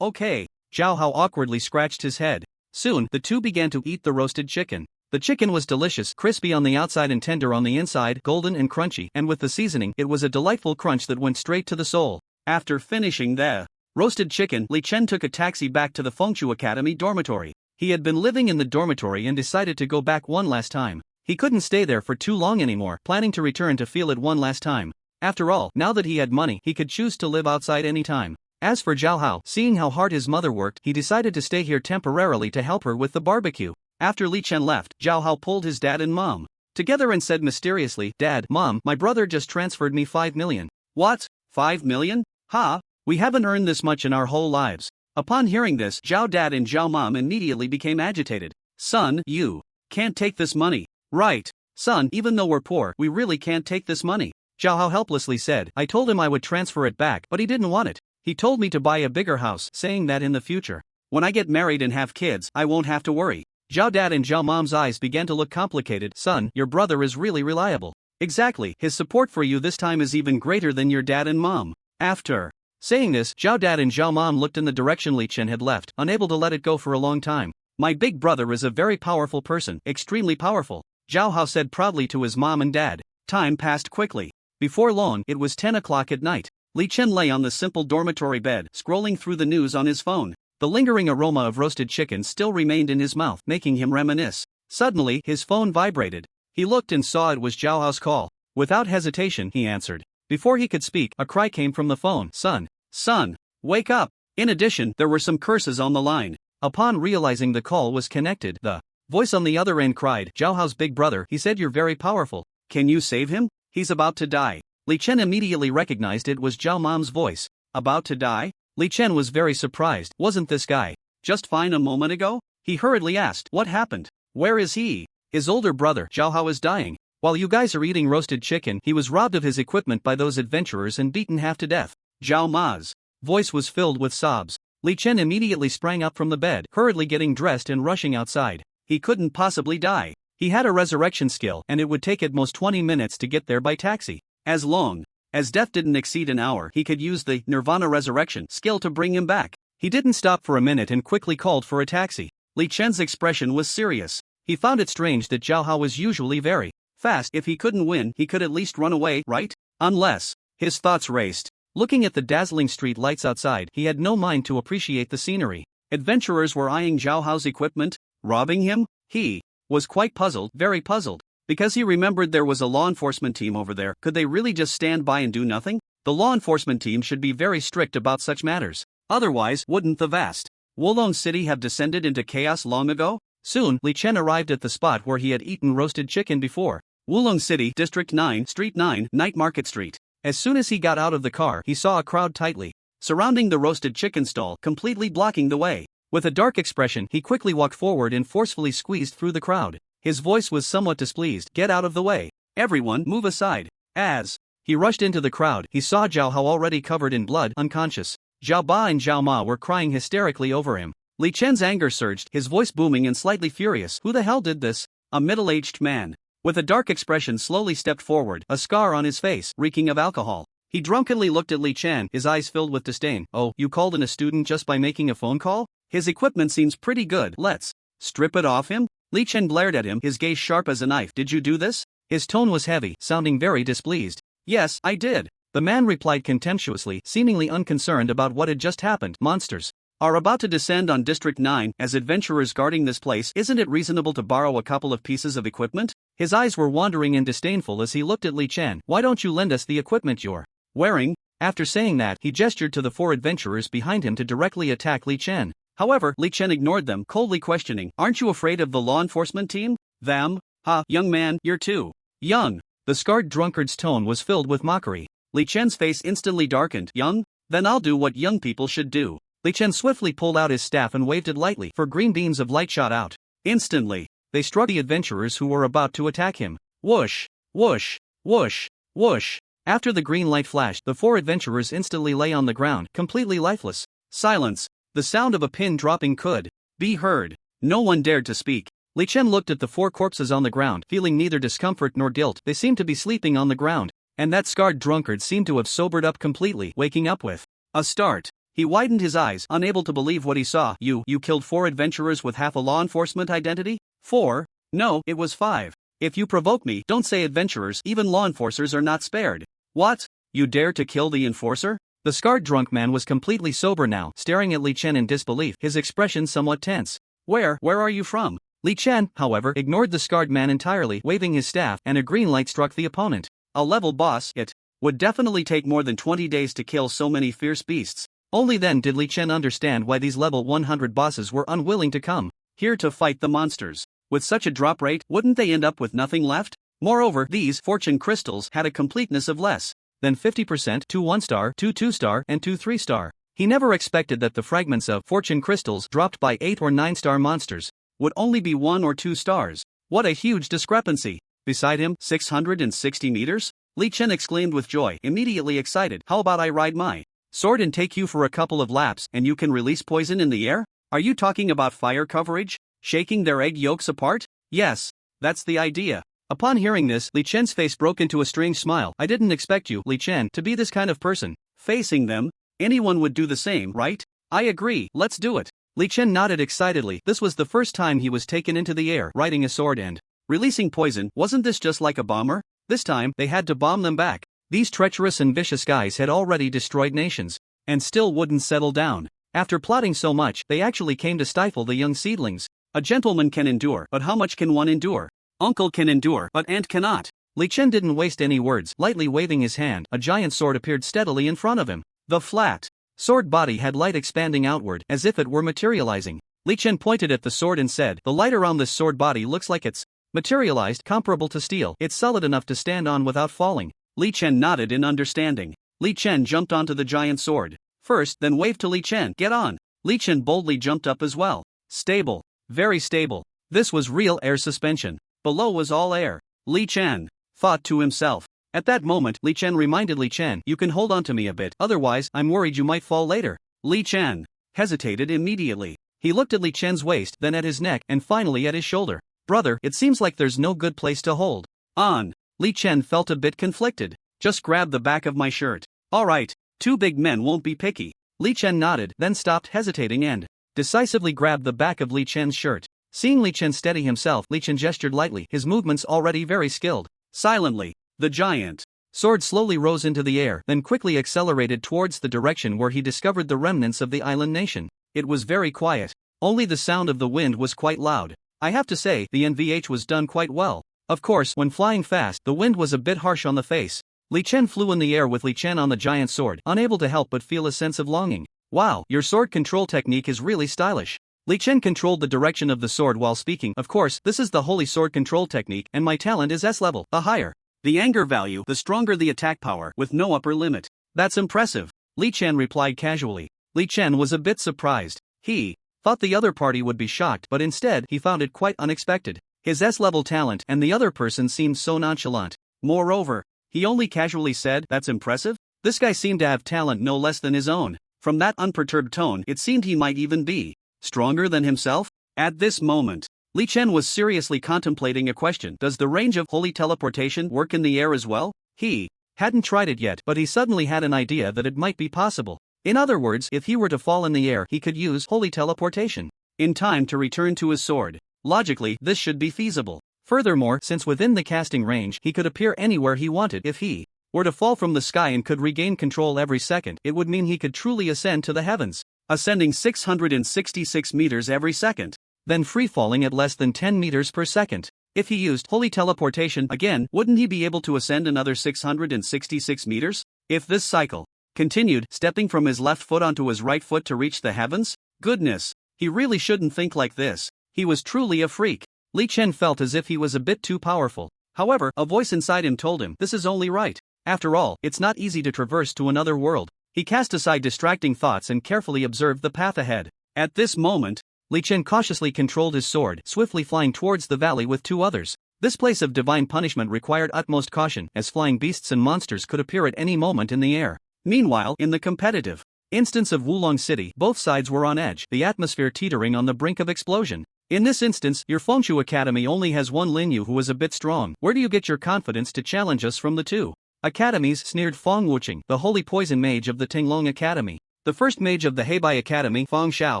Okay." Zhao Hao awkwardly scratched his head. Soon, the two began to eat the roasted chicken. The chicken was delicious, crispy on the outside and tender on the inside, golden and crunchy, and with the seasoning, it was a delightful crunch that went straight to the soul. After finishing the roasted chicken, Li Chen took a taxi back to the Fengshu Academy dormitory. He had been living in the dormitory and decided to go back one last time. He couldn't stay there for too long anymore, planning to return to feel it one last time. After all, now that he had money, he could choose to live outside any time. As for Zhao Hao, seeing how hard his mother worked, he decided to stay here temporarily to help her with the barbecue. After Li Chen left, Zhao Hao pulled his dad and mom together and said mysteriously, "Dad, Mom, my brother just transferred me 5 million. "What? 5 million? Ha! We haven't earned this much in our whole lives." Upon hearing this, Zhao Dad and Zhao Mom immediately became agitated. "Son, you can't take this money." "Right, son, even though we're poor, we really can't take this money." Zhao Hao helplessly said, "I told him I would transfer it back, but he didn't want it. He told me to buy a bigger house, saying that in the future, when I get married and have kids, I won't have to worry." Zhao Dad and Zhao Mom's eyes began to look complicated. "Son, your brother is really reliable." "Exactly, his support for you this time is even greater than your dad and mom." After saying this, Zhao Dad and Zhao Mom looked in the direction Li Chen had left, unable to let it go for a long time. "My big brother is a very powerful person, extremely powerful," Zhao Hao said proudly to his mom and dad. Time passed quickly. Before long, it was 10 o'clock at night. Li Chen lay on the simple dormitory bed, scrolling through the news on his phone. The lingering aroma of roasted chicken still remained in his mouth, making him reminisce. Suddenly, his phone vibrated. He looked and saw it was Zhao Hao's call. Without hesitation, he answered. Before he could speak, a cry came from the phone. Son, wake up!" In addition, there were some curses on the line. Upon realizing the call was connected, the voice on the other end cried, "Zhao Hao's big brother, he said you're very powerful. Can you save him? He's about to die." Li Chen immediately recognized it was Zhao Mom's voice. About to die? Li Chen was very surprised. Wasn't this guy just fine a moment ago? He hurriedly asked, "What happened? Where is he?" "His older brother, Zhao Hao, is dying. While you guys are eating roasted chicken, he was robbed of his equipment by those adventurers and beaten half to death." Zhao Ma's voice was filled with sobs. Li Chen immediately sprang up from the bed, hurriedly getting dressed and rushing outside. He couldn't possibly die. He had a resurrection skill, and it would take at most 20 minutes to get there by taxi. As long As death didn't exceed an hour, he could use the Nirvana Resurrection skill to bring him back. He didn't stop for a minute and quickly called for a taxi. Li Chen's expression was serious. He found it strange that Zhao Hao was usually very fast. If he couldn't win, he could at least run away, right? Unless. His thoughts raced. Looking at the dazzling street lights outside, he had no mind to appreciate the scenery. Adventurers were eyeing Zhao Hao's equipment, robbing him? He was quite puzzled, very puzzled. Because he remembered there was a law enforcement team over there. Could they really just stand by and do nothing? The law enforcement team should be very strict about such matters. Otherwise, wouldn't the vast Wulong City have descended into chaos long ago? Soon, Li Chen arrived at the spot where he had eaten roasted chicken before. Wulong City, District 9, Street 9, Night Market Street. As soon as he got out of the car, he saw a crowd tightly surrounding the roasted chicken stall, completely blocking the way. With a dark expression, he quickly walked forward and forcefully squeezed through the crowd. His voice was somewhat displeased. Get out of the way. Everyone, move aside. As he rushed into the crowd, he saw Zhao Hao already covered in blood, unconscious. Zhao Ba and Zhao Ma were crying hysterically over him. Li Chen's anger surged, his voice booming and slightly furious. Who the hell did this? A middle-aged man with a dark expression slowly stepped forward, a scar on his face, reeking of alcohol. He drunkenly looked at Li Chen, his eyes filled with disdain. Oh, you called in a student just by making a phone call? His equipment seems pretty good. Let's strip it off him? Li Chen glared at him, his gaze sharp as a knife. Did you do this? His tone was heavy, sounding very displeased. Yes, I did. The man replied contemptuously, seemingly unconcerned about what had just happened. Monsters are about to descend on District 9. As adventurers guarding this place, isn't it reasonable to borrow a couple of pieces of equipment? His eyes were wandering and disdainful as he looked at Li Chen. Why don't you lend us the equipment you're wearing? After saying that, he gestured to the four adventurers behind him to directly attack Li Chen. However, Li Chen ignored them, coldly questioning, aren't you afraid of the law enforcement team? Them? Ha, young man, you're too young. The scarred drunkard's tone was filled with mockery. Li Chen's face instantly darkened. Young? Then I'll do what young people should do. Li Chen swiftly pulled out his staff and waved it lightly, for green beams of light shot out. Instantly, they struck the adventurers who were about to attack him. Whoosh, whoosh, whoosh, whoosh. After the green light flashed, the four adventurers instantly lay on the ground, completely lifeless. Silence. The sound of a pin dropping could be heard. No one dared to speak. Li Chen looked at the four corpses on the ground, feeling neither discomfort nor guilt. They seemed to be sleeping on the ground, and that scarred drunkard seemed to have sobered up completely, waking up with a start. He widened his eyes, unable to believe what he saw. You killed 4 adventurers with half a law enforcement identity? 4? No, it was 5. If you provoke me, don't say adventurers, even law enforcers are not spared. What? You dare to kill the enforcer? The scarred drunk man was completely sober now, staring at Li Chen in disbelief, his expression somewhat tense. Where are you from? Li Chen, however, ignored the scarred man entirely, waving his staff, and a green light struck the opponent. A level boss, it would definitely take more than 20 days to kill so many fierce beasts. Only then did Li Chen understand why these level 100 bosses were unwilling to come here to fight the monsters. With such a drop rate, wouldn't they end up with nothing left? Moreover, these fortune crystals had a completeness of less than 50%, 2 1-star, 2 2-star, and 2 3-star. He never expected that the fragments of fortune crystals dropped by 8 or 9-star monsters would only be 1 or 2 stars. What a huge discrepancy. Beside him, 660 meters? Li Chen exclaimed with joy, immediately excited. How about I ride my sword and take you for a couple of laps, and you can release poison in the air? Are you talking about fire coverage? Shaking their egg yolks apart? Yes, that's the idea. Upon hearing this, Li Chen's face broke into a strange smile. I didn't expect you, Li Chen, to be this kind of person. Facing them, anyone would do the same, right? I agree, let's do it. Li Chen nodded excitedly. This was the first time he was taken into the air, riding a sword and releasing poison. Wasn't this just like a bomber? This time, they had to bomb them back. These treacherous and vicious guys had already destroyed nations, and still wouldn't settle down. After plotting so much, they actually came to stifle the young seedlings. A gentleman can endure, but how much can one endure? Uncle can endure, but aunt cannot. Li Chen didn't waste any words. Lightly waving his hand, a giant sword appeared steadily in front of him. The flat sword body had light expanding outward, as if it were materializing. Li Chen pointed at the sword and said, the light around this sword body looks like it's materialized, comparable to steel. It's solid enough to stand on without falling. Li Chen nodded in understanding. Li Chen jumped onto the giant sword first, then waved to Li Chen. Get on. Li Chen boldly jumped up as well. Stable. Very stable. This was real air suspension. Below was all air. Li Chen thought to himself. At that moment, Li Chen reminded Li Chen, you can hold on to me a bit, otherwise, I'm worried you might fall later. Li Chen hesitated immediately. He looked at Li Chen's waist, then at his neck, and finally at his shoulder. Brother, it seems like there's no good place to hold on. Li Chen felt a bit conflicted. Just grab the back of my shirt. Alright, two big men won't be picky. Li Chen nodded, then stopped hesitating and decisively grabbed the back of Li Chen's shirt. Seeing Li Chen steady himself, Li Chen gestured lightly, his movements already very skilled. Silently, the giant sword slowly rose into the air, then quickly accelerated towards the direction where he discovered the remnants of the island nation. It was very quiet. Only the sound of the wind was quite loud. I have to say, the NVH was done quite well. Of course, when flying fast, the wind was a bit harsh on the face. Li Chen flew in the air with Li Chen on the giant sword, unable to help but feel a sense of longing. Wow, your sword control technique is really stylish. Li Chen controlled the direction of the sword while speaking. Of course, this is the holy sword control technique, and my talent is S level. The higher the anger value, the stronger the attack power, with no upper limit. That's impressive. Li Chen replied casually. Li Chen was a bit surprised. He thought the other party would be shocked, but instead he found it quite unexpected. His S-level talent and the other person seemed so nonchalant. Moreover, he only casually said, "That's impressive?" This guy seemed to have talent no less than his own. From that unperturbed tone, it seemed he might even be stronger than himself. At this moment, Li Chen was seriously contemplating a question. Does the range of holy teleportation work in the air as well? He hadn't tried it yet, but he suddenly had an idea that it might be possible. In other words, if he were to fall in the air, he could use holy teleportation in time to return to his sword. Logically, this should be feasible. Furthermore, since within the casting range, he could appear anywhere he wanted. If he were to fall from the sky and could regain control every second, it would mean he could truly ascend to the heavens, ascending 666 meters every second, then free-falling at less than 10 meters per second. If he used holy teleportation again, wouldn't he be able to ascend another 666 meters? If this cycle continued, stepping from his left foot onto his right foot to reach the heavens? Goodness, he really shouldn't think like this. He was truly a freak. Li Chen felt as if he was a bit too powerful. However, a voice inside him told him this is only right. After all, it's not easy to traverse to another world. He cast aside distracting thoughts and carefully observed the path ahead. At this moment, Li Chen cautiously controlled his sword, swiftly flying towards the valley with two others. This place of divine punishment required utmost caution, as flying beasts and monsters could appear at any moment in the air. Meanwhile, in the competitive instance of Wulong City, both sides were on edge, the atmosphere teetering on the brink of explosion. In this instance, your Fengshu Academy only has one Linyu who is a bit strong. Where do you get your confidence to challenge us from the two academies? Sneered Feng Wucheng, the holy poison mage of the Tinglong Academy. The first mage of the Heibai Academy, Feng Xiao,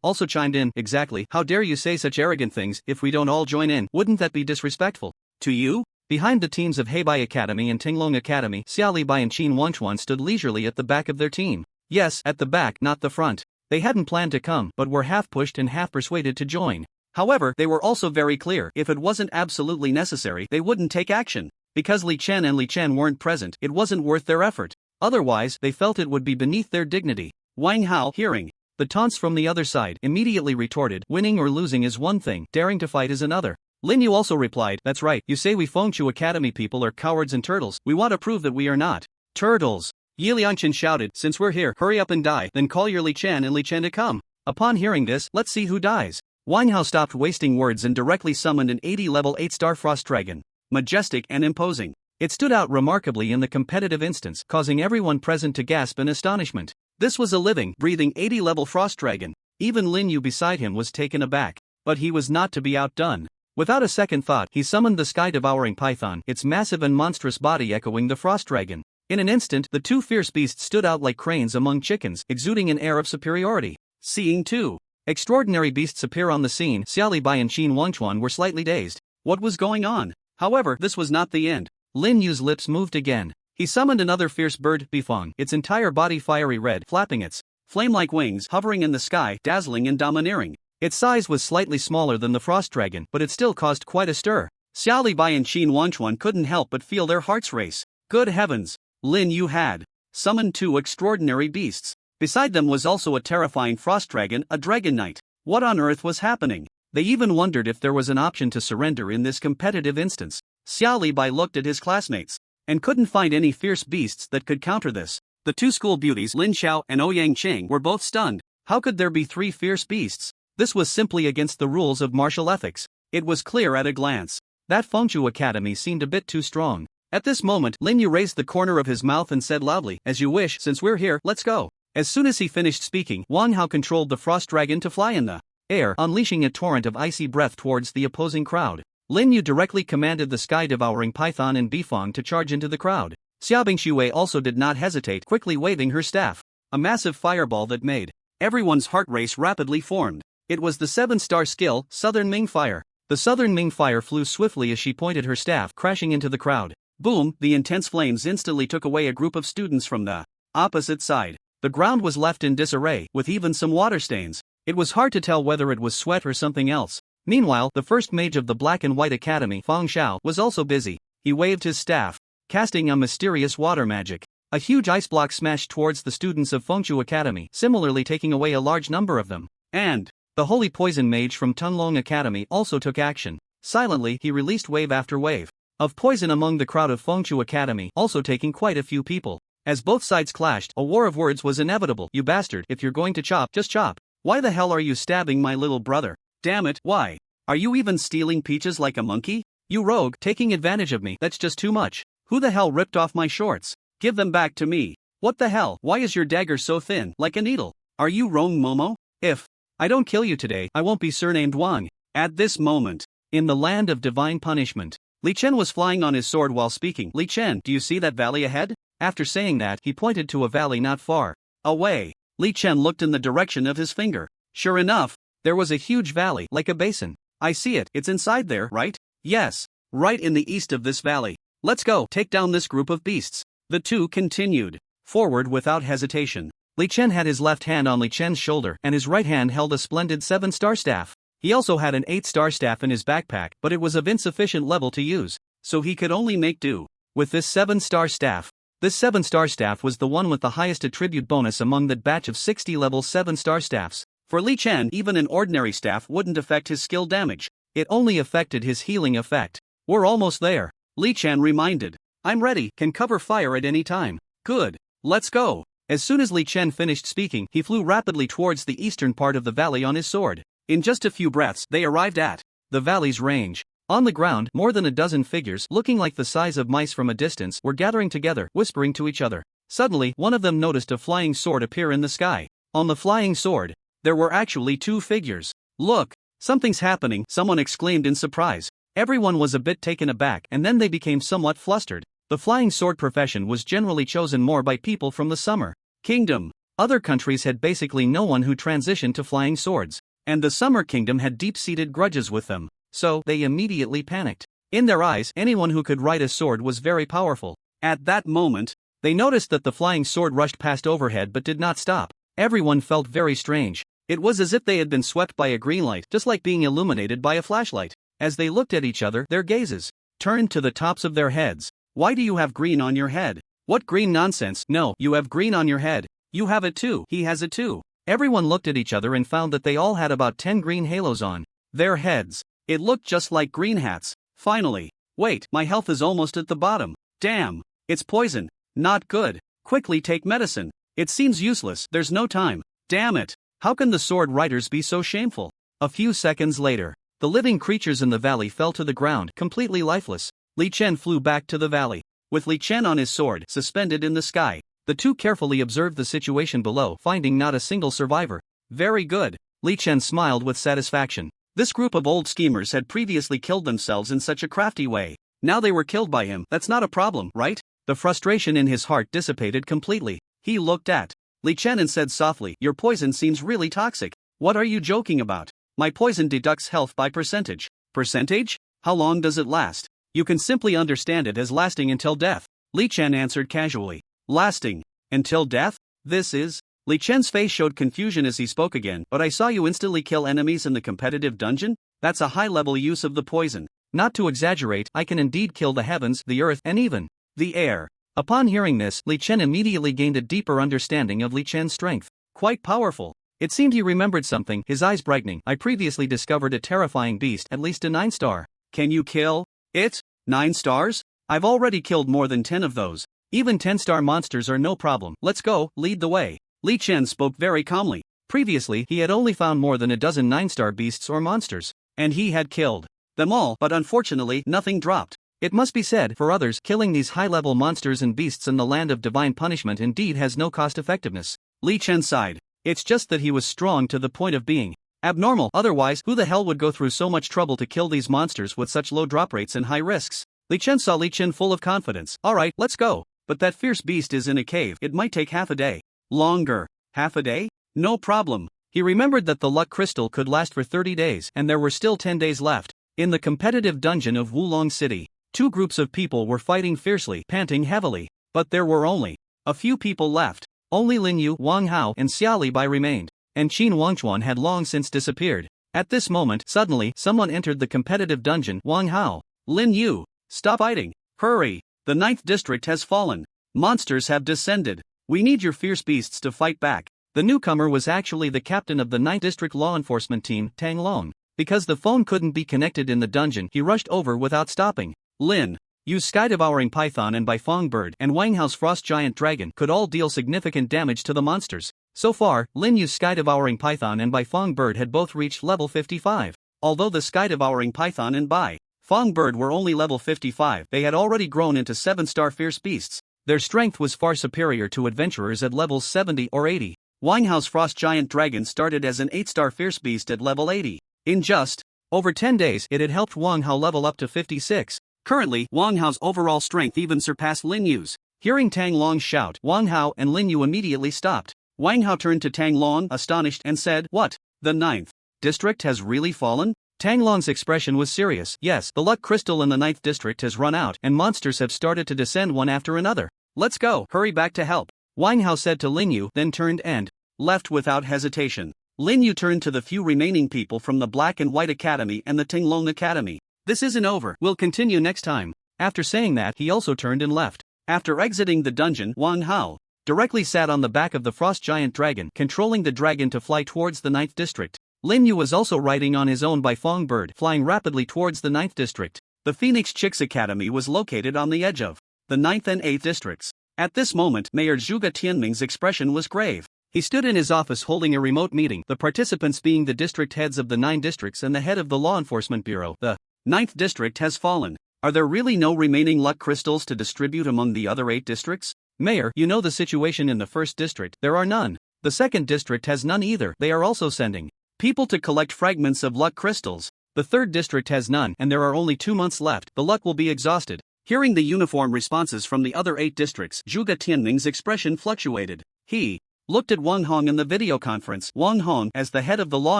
also chimed in. Exactly, how dare you say such arrogant things? If we don't all join in, wouldn't that be disrespectful to you? Behind the teams of Heibai Academy and Tinglong Academy, Xiaoli Bai and Qin Wanchuan stood leisurely at the back of their team. Yes, at the back, not the front. They hadn't planned to come, but were half pushed and half persuaded to join. However, they were also very clear, if it wasn't absolutely necessary, they wouldn't take action. Because Li Chen and Li Chen weren't present, it wasn't worth their effort. Otherwise, they felt it would be beneath their dignity. Wang Hao, hearing the taunts from the other side, immediately retorted, winning or losing is one thing, daring to fight is another. Lin Yu also replied, that's right, you say we Fengshu Academy people are cowards and turtles, we want to prove that we are not turtles. Yi Liangchen shouted, since we're here, hurry up and die, then call your Li Chen and Li Chen to come. Upon hearing this, let's see who dies. Wang Hao stopped wasting words and directly summoned an 80-level 8-star frost dragon. Majestic and imposing. It stood out remarkably in the competitive instance, causing everyone present to gasp in astonishment. This was a living, breathing 80-level frost dragon. Even Lin Yu beside him was taken aback. But he was not to be outdone. Without a second thought, he summoned the sky-devouring python, its massive and monstrous body echoing the frost dragon. In an instant, the two fierce beasts stood out like cranes among chickens, exuding an air of superiority. Seeing two extraordinary beasts appear on the scene, Xiaoli Bai and Qin Wanchuan were slightly dazed. What was going on? However, this was not the end. Lin Yu's lips moved again. He summoned another fierce bird, Bifeng, its entire body fiery red, flapping its flame-like wings, hovering in the sky, dazzling and domineering. Its size was slightly smaller than the frost dragon, but it still caused quite a stir. Xiaoli Bai and Qin Wanchuan couldn't help but feel their hearts race. Good heavens! Lin Yu had summoned two extraordinary beasts. Beside them was also a terrifying frost dragon, a dragon knight. What on earth was happening? They even wondered if there was an option to surrender in this competitive instance. Xiaoli Bai looked at his classmates and couldn't find any fierce beasts that could counter this. The two school beauties Lin Xiao and Ouyang Cheng were both stunned. How could there be three fierce beasts? This was simply against the rules of martial ethics. It was clear at a glance. That Fengshu Academy seemed a bit too strong. At this moment, Lin Yu raised the corner of his mouth and said loudly, as you wish, since we're here, let's go. As soon as he finished speaking, Wang Hao controlled the frost dragon to fly in the air, unleashing a torrent of icy breath towards the opposing crowd. Lin Yu directly commanded the sky-devouring python and Bifeng to charge into the crowd. Xia Bingxue also did not hesitate, quickly waving her staff. A massive fireball that made everyone's heart race rapidly formed. It was the 7-star skill, Southern Ming Fire. The Southern Ming Fire flew swiftly as she pointed her staff, crashing into the crowd. Boom! The intense flames instantly took away a group of students from the opposite side. The ground was left in disarray, with even some water stains. It was hard to tell whether it was sweat or something else. Meanwhile, the first mage of the Black and White Academy, Fang Xiao, was also busy. He waved his staff, casting a mysterious water magic. A huge ice block smashed towards the students of Fengshu Academy, similarly taking away a large number of them. And the Holy Poison Mage from Tunlong Academy also took action. Silently, he released wave after wave of poison among the crowd of Fengshu Academy, also taking quite a few people. As both sides clashed, a war of words was inevitable. You bastard, if you're going to chop, just chop. Why the hell are you stabbing my little brother? Damn it, why? Are you even stealing peaches like a monkey? You rogue, taking advantage of me, that's just too much. Who the hell ripped off my shorts? Give them back to me. What the hell? Why is your dagger so thin, like a needle? Are you Rong Momo? If I don't kill you today, I won't be surnamed Wang. At this moment, in the land of divine punishment, Li Chen was flying on his sword while speaking. Li Chen, do you see that valley ahead? After saying that, he pointed to a valley not far away. Li Chen looked in the direction of his finger. Sure enough, there was a huge valley, like a basin. I see it, it's inside there, right? Yes, right in the east of this valley. Let's go, take down this group of beasts. The two continued forward without hesitation. Li Chen had his left hand on Li Chen's shoulder and his right hand held a splendid 7-star staff. He also had an 8-star staff in his backpack, but it was of insufficient level to use, so he could only make do with this 7-star staff. This 7-star staff was the one with the highest attribute bonus among that batch of 60 level 7-star staffs. For Li Chen, even an ordinary staff wouldn't affect his skill damage. It only affected his healing effect. We're almost there, Li Chen reminded. I'm ready, can cover fire at any time. Good, let's go. As soon as Li Chen finished speaking, he flew rapidly towards the eastern part of the valley on his sword. In just a few breaths, they arrived at the valley's range. On the ground, more than a dozen figures, looking like the size of mice from a distance, were gathering together, whispering to each other. Suddenly, one of them noticed a flying sword appear in the sky. On the flying sword, there were actually 2 figures. Look, something's happening, someone exclaimed in surprise. Everyone was a bit taken aback and then they became somewhat flustered. The flying sword profession was generally chosen more by people from the Summer Kingdom. Other countries had basically no one who transitioned to flying swords, and the Summer Kingdom had deep-seated grudges with them, so they immediately panicked. In their eyes, anyone who could ride a sword was very powerful. At that moment, they noticed that the flying sword rushed past overhead but did not stop. Everyone felt very strange. It was as if they had been swept by a green light, just like being illuminated by a flashlight. As they looked at each other, their gazes turned to the tops of their heads. Why do you have green on your head? What green nonsense? No, you have green on your head. You have it too. He has it too. Everyone looked at each other and found that they all had about 10 green halos on their heads. It looked just like green hats. Finally. Wait, my health is almost at the bottom. Damn. It's poison. Not good. Quickly take medicine. It seems useless. There's no time. Damn it. How can the sword riders be so shameful? A few seconds later, the living creatures in the valley fell to the ground, completely lifeless. Li Chen flew back to the valley. With Li Chen on his sword, suspended in the sky, the two carefully observed the situation below, finding not a single survivor. Very good. Li Chen smiled with satisfaction. This group of old schemers had previously killed themselves in such a crafty way. Now they were killed by him. That's not a problem, right? The frustration in his heart dissipated completely. He looked at Li Chen and said softly, "Your poison seems really toxic. What are you joking about? My poison deducts health by percentage." Percentage? How long does it last? You can simply understand it as lasting until death. Li Chen answered casually. Lasting until death? This is... Li Chen's face showed confusion as he spoke again. But I saw you instantly kill enemies in the competitive dungeon? That's a high-level use of the poison. Not to exaggerate, I can indeed kill the heavens, the earth, and even the air. Upon hearing this, Li Chen immediately gained a deeper understanding of Li Chen's strength. Quite powerful. It seemed he remembered something, his eyes brightening. I previously discovered a terrifying beast, at least a 9-star. Can you kill it? 9 stars? I've already killed more than 10 of those. Even 10-star monsters are no problem. Let's go, lead the way. Li Chen spoke very calmly. Previously, he had only found more than a dozen 9-star beasts or monsters, and he had killed them all, but unfortunately, nothing dropped. It must be said, for others, killing these high-level monsters and beasts in the land of divine punishment indeed has no cost-effectiveness. Li Chen sighed. It's just that he was strong to the point of being abnormal. Otherwise, who the hell would go through so much trouble to kill these monsters with such low drop rates and high risks? Li Chen saw Li Chen full of confidence. Alright, let's go. but that fierce beast is in a cave. It might take half a day. Longer. Half a day? No problem. He remembered that the luck crystal could last for 30 days and there were still 10 days left. In the competitive dungeon of Wulong City, two groups of people were fighting fiercely, panting heavily. But there were only a few people left. Only Lin Yu, Wang Hao, and Xia Li Bai remained, and Qin Wangchuan had long since disappeared. At this moment, suddenly, someone entered the competitive dungeon. Wang Hao. Lin Yu, stop fighting. Hurry. The 9th district has fallen. Monsters have descended. We need your fierce beasts to fight back. The newcomer was actually the captain of the 9th district law enforcement team, Tang Long. Because the phone couldn't be connected in the dungeon, he rushed over without stopping. Lin, Yu's sky-devouring python and Baifeng bird and Wang Hao's frost giant dragon could all deal significant damage to the monsters. So far, Lin Yu's sky-devouring python and Baifeng bird had both reached level 55. Although the sky-devouring python and Baifeng bird were only level 55, they had already grown into 7-star fierce beasts. Their strength was far superior to adventurers at levels 70 or 80. Wang Hao's frost giant dragon started as an 8-star fierce beast at level 80. In just over 10 days, it had helped Wang Hao level up to 56. Currently, Wang Hao's overall strength even surpassed Lin Yu's. Hearing Tang Long's shout, Wang Hao and Lin Yu immediately stopped. Wang Hao turned to Tang Long, astonished, and said, "What? The 9th district has really fallen?" Tang Long's expression was serious. Yes, the luck crystal in the 9th district has run out, and monsters have started to descend one after another. Let's go. Hurry back to help. Wang Hao said to Lin Yu, then turned and left without hesitation. Lin Yu turned to the few remaining people from the Black and White Academy and the Tinglong Academy. This isn't over. We'll continue next time. After saying that, he also turned and left. After exiting the dungeon, Wang Hao directly sat on the back of the frost giant dragon, controlling the dragon to fly towards the 9th district. Lin Yu was also riding on his own Baifeng bird, flying rapidly towards the 9th district. The Phoenix Chicks Academy was located on the edge of the 9th and 8th districts. At this moment, Mayor Zhuge Tianming's expression was grave. He stood in his office holding a remote meeting, the participants being the district heads of the 9 districts and the head of the law enforcement bureau. The 9th district has fallen. Are there really no remaining luck crystals to distribute among the other 8 districts? Mayor, you know the situation in the 1st district. There are none. The 2nd district has none either. They are also sending people to collect fragments of luck crystals. The 3rd district has none, and there are only 2 months left. The luck will be exhausted. Hearing the uniform responses from the other 8 districts, Zhuge Tianming's expression fluctuated. He looked at Wang Hong in the video conference. Wang Hong, as the head of the law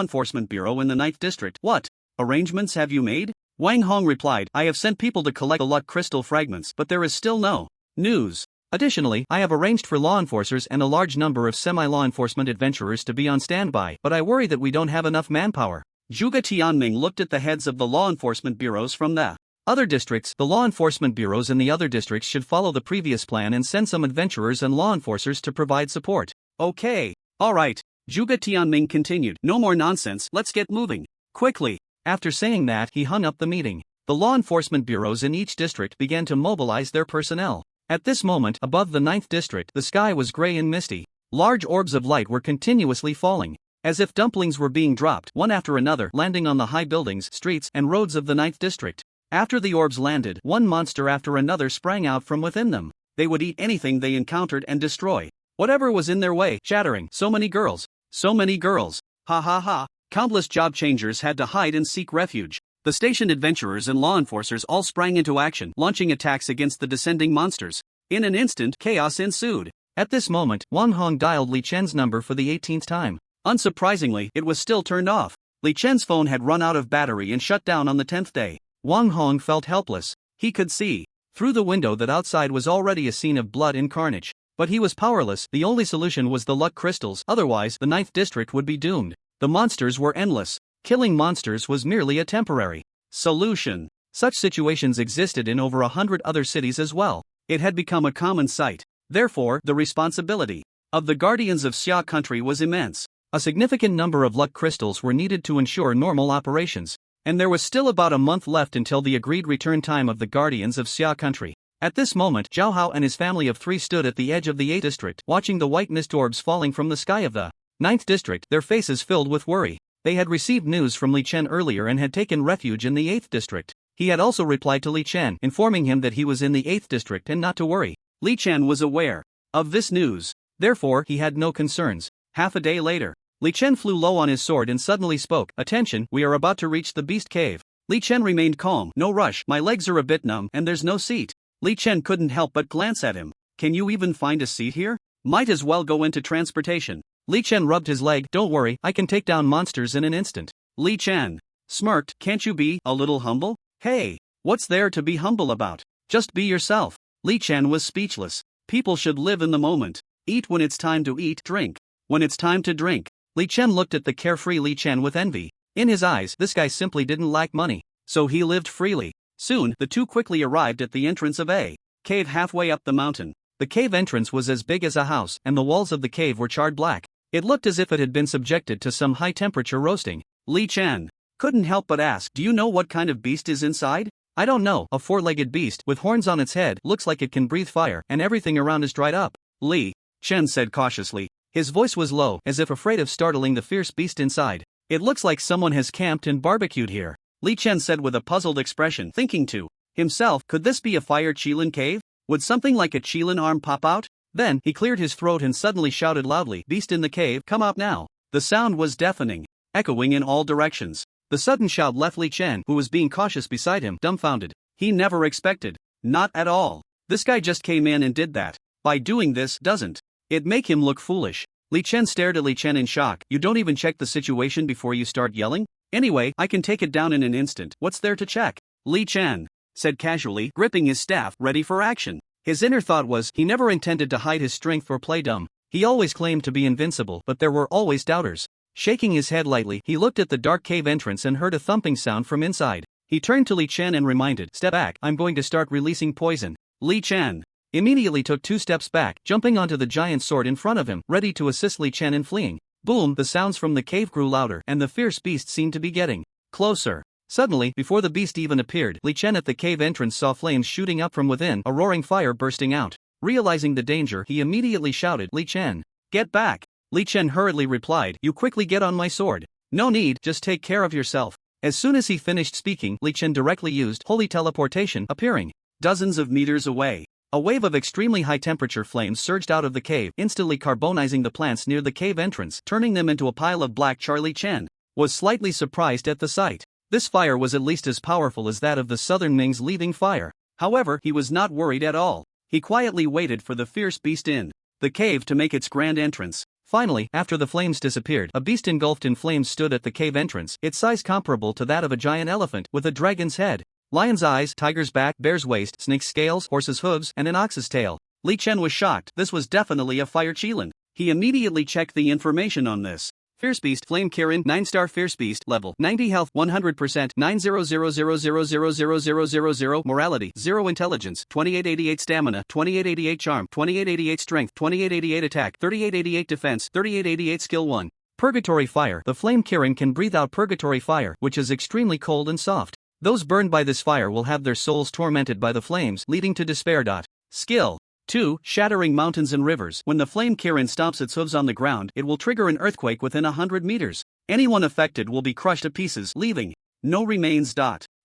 enforcement bureau in the 9th district. What arrangements have you made? Wang Hong replied, I have sent people to collect the luck crystal fragments, but there is still no news. Additionally, I have arranged for law enforcers and a large number of semi-law enforcement adventurers to be on standby, but I worry that we don't have enough manpower. Zhuge Tianming looked at the heads of the law enforcement bureaus from the other districts. The law enforcement bureaus in the other districts should follow the previous plan and send some adventurers and law enforcers to provide support. Okay. Alright. Zhuge Tianming continued. No more nonsense, let's get moving. Quickly. After saying that, he hung up the meeting. The law enforcement bureaus in each district began to mobilize their personnel. At this moment, above the 9th district, the sky was gray and misty. Large orbs of light were continuously falling, as if dumplings were being dropped, one after another, landing on the high buildings, streets, and roads of the 9th district. After the orbs landed, one monster after another sprang out from within them. They would eat anything they encountered and destroy whatever was in their way, chattering, so many girls. So many girls. Ha ha ha. Countless job changers had to hide and seek refuge. The stationed adventurers and law enforcers all sprang into action, launching attacks against the descending monsters. In an instant, chaos ensued. At this moment, Wang Hong dialed Li Chen's number for the 18th time. Unsurprisingly, it was still turned off. Li Chen's phone had run out of battery and shut down on the 10th day. Wang Hong felt helpless. He could see through the window that outside was already a scene of blood and carnage. But he was powerless. The only solution was the luck crystals, otherwise the 9th district would be doomed. The monsters were endless. Killing monsters was merely a temporary solution. Such situations existed in over 100 other cities as well. It had become a common sight. Therefore, the responsibility of the guardians of Xia country was immense. A significant number of luck crystals were needed to ensure normal operations. And there was still about a month left until the agreed return time of the guardians of Xia country. At this moment, Zhao Hao and his family of 3 stood at the edge of the 8th district, watching the white mist orbs falling from the sky of the 9th district, their faces filled with worry. They had received news from Li Chen earlier and had taken refuge in the 8th district. He had also replied to Li Chen, informing him that he was in the 8th district and not to worry. Li Chen was aware of this news. Therefore, he had no concerns. Half a day later, Li Chen flew low on his sword and suddenly spoke, "Attention, we are about to reach the beast cave." Li Chen remained calm. "No rush, my legs are a bit numb and there's no seat." Li Chen couldn't help but glance at him. Can you even find a seat here? Might as well go into transportation. Li Chen rubbed his leg. Don't worry, I can take down monsters in an instant. Li Chen smirked. Can't you be a little humble? Hey, what's there to be humble about? Just be yourself. Li Chen was speechless. People should live in the moment. Eat when it's time to eat, drink when it's time to drink. Li Chen looked at the carefree Li Chen with envy. In his eyes, this guy simply didn't lack money, so he lived freely. Soon, the two quickly arrived at the entrance of a cave halfway up the mountain. The cave entrance was as big as a house, and the walls of the cave were charred black. It looked as if it had been subjected to some high-temperature roasting. Li Chen couldn't help but ask, do you know what kind of beast is inside? I don't know. A four-legged beast with horns on its head, looks like it can breathe fire, and everything around is dried up. Li Chen said cautiously. His voice was low, as if afraid of startling the fierce beast inside. It looks like someone has camped and barbecued here. Li Chen said with a puzzled expression, thinking to himself, could this be a fire Qilin cave? Would something like a Qilin arm pop out? Then, he cleared his throat and suddenly shouted loudly, beast in the cave, come up now. The sound was deafening, echoing in all directions. The sudden shout left Li Chen, who was being cautious beside him, dumbfounded. He never expected. Not at all. This guy just came in and did that. By doing this, doesn't it make him look foolish? Li Chen stared at Li Chen in shock. You don't even check the situation before you start yelling? Anyway, I can take it down in an instant. What's there to check? Li Chen said casually, gripping his staff, ready for action. His inner thought was, he never intended to hide his strength or play dumb. He always claimed to be invincible, but there were always doubters. Shaking his head lightly, he looked at the dark cave entrance and heard a thumping sound from inside. He turned to Li Chen and reminded, step back, I'm going to start releasing poison. Li Chen immediately took 2 steps back, jumping onto the giant sword in front of him, ready to assist Li Chen in fleeing. Boom, the sounds from the cave grew louder, and the fierce beast seemed to be getting closer. Suddenly, before the beast even appeared, Li Chen at the cave entrance saw flames shooting up from within, a roaring fire bursting out. Realizing the danger, he immediately shouted, Li Chen, get back! Li Chen hurriedly replied, you quickly get on my sword. No need, just take care of yourself. As soon as he finished speaking, Li Chen directly used holy teleportation, appearing dozens of meters away. A wave of extremely high-temperature flames surged out of the cave, instantly carbonizing the plants near the cave entrance, turning them into a pile of black. Li Chen was slightly surprised at the sight. This fire was at least as powerful as that of the southern Ming's leaving fire. However, he was not worried at all. He quietly waited for the fierce beast in the cave to make its grand entrance. Finally, after the flames disappeared, a beast engulfed in flames stood at the cave entrance, its size comparable to that of a giant elephant, with a dragon's head, lion's eyes, tiger's back, bear's waist, snake's scales, horse's hooves, and an ox's tail. Li Chen was shocked. This was definitely a fire Qilin. He immediately checked the information on this. Fierce Beast, Flame Kirin, 9-star Fierce Beast, level 90 health, 100%, 90000000000, morality, 0 intelligence, 2888 stamina, 2888 charm, 2888 strength, 2888 attack, 3888 defense, 3888 skill 1. Purgatory Fire. The Flame Kirin can breathe out purgatory fire, which is extremely cold and soft. Those burned by this fire will have their souls tormented by the flames, leading to despair. Skill 2. Shattering mountains and rivers. When the Flame Kirin stomps its hooves on the ground, it will trigger an earthquake within 100 meters. Anyone affected will be crushed to pieces, leaving no remains.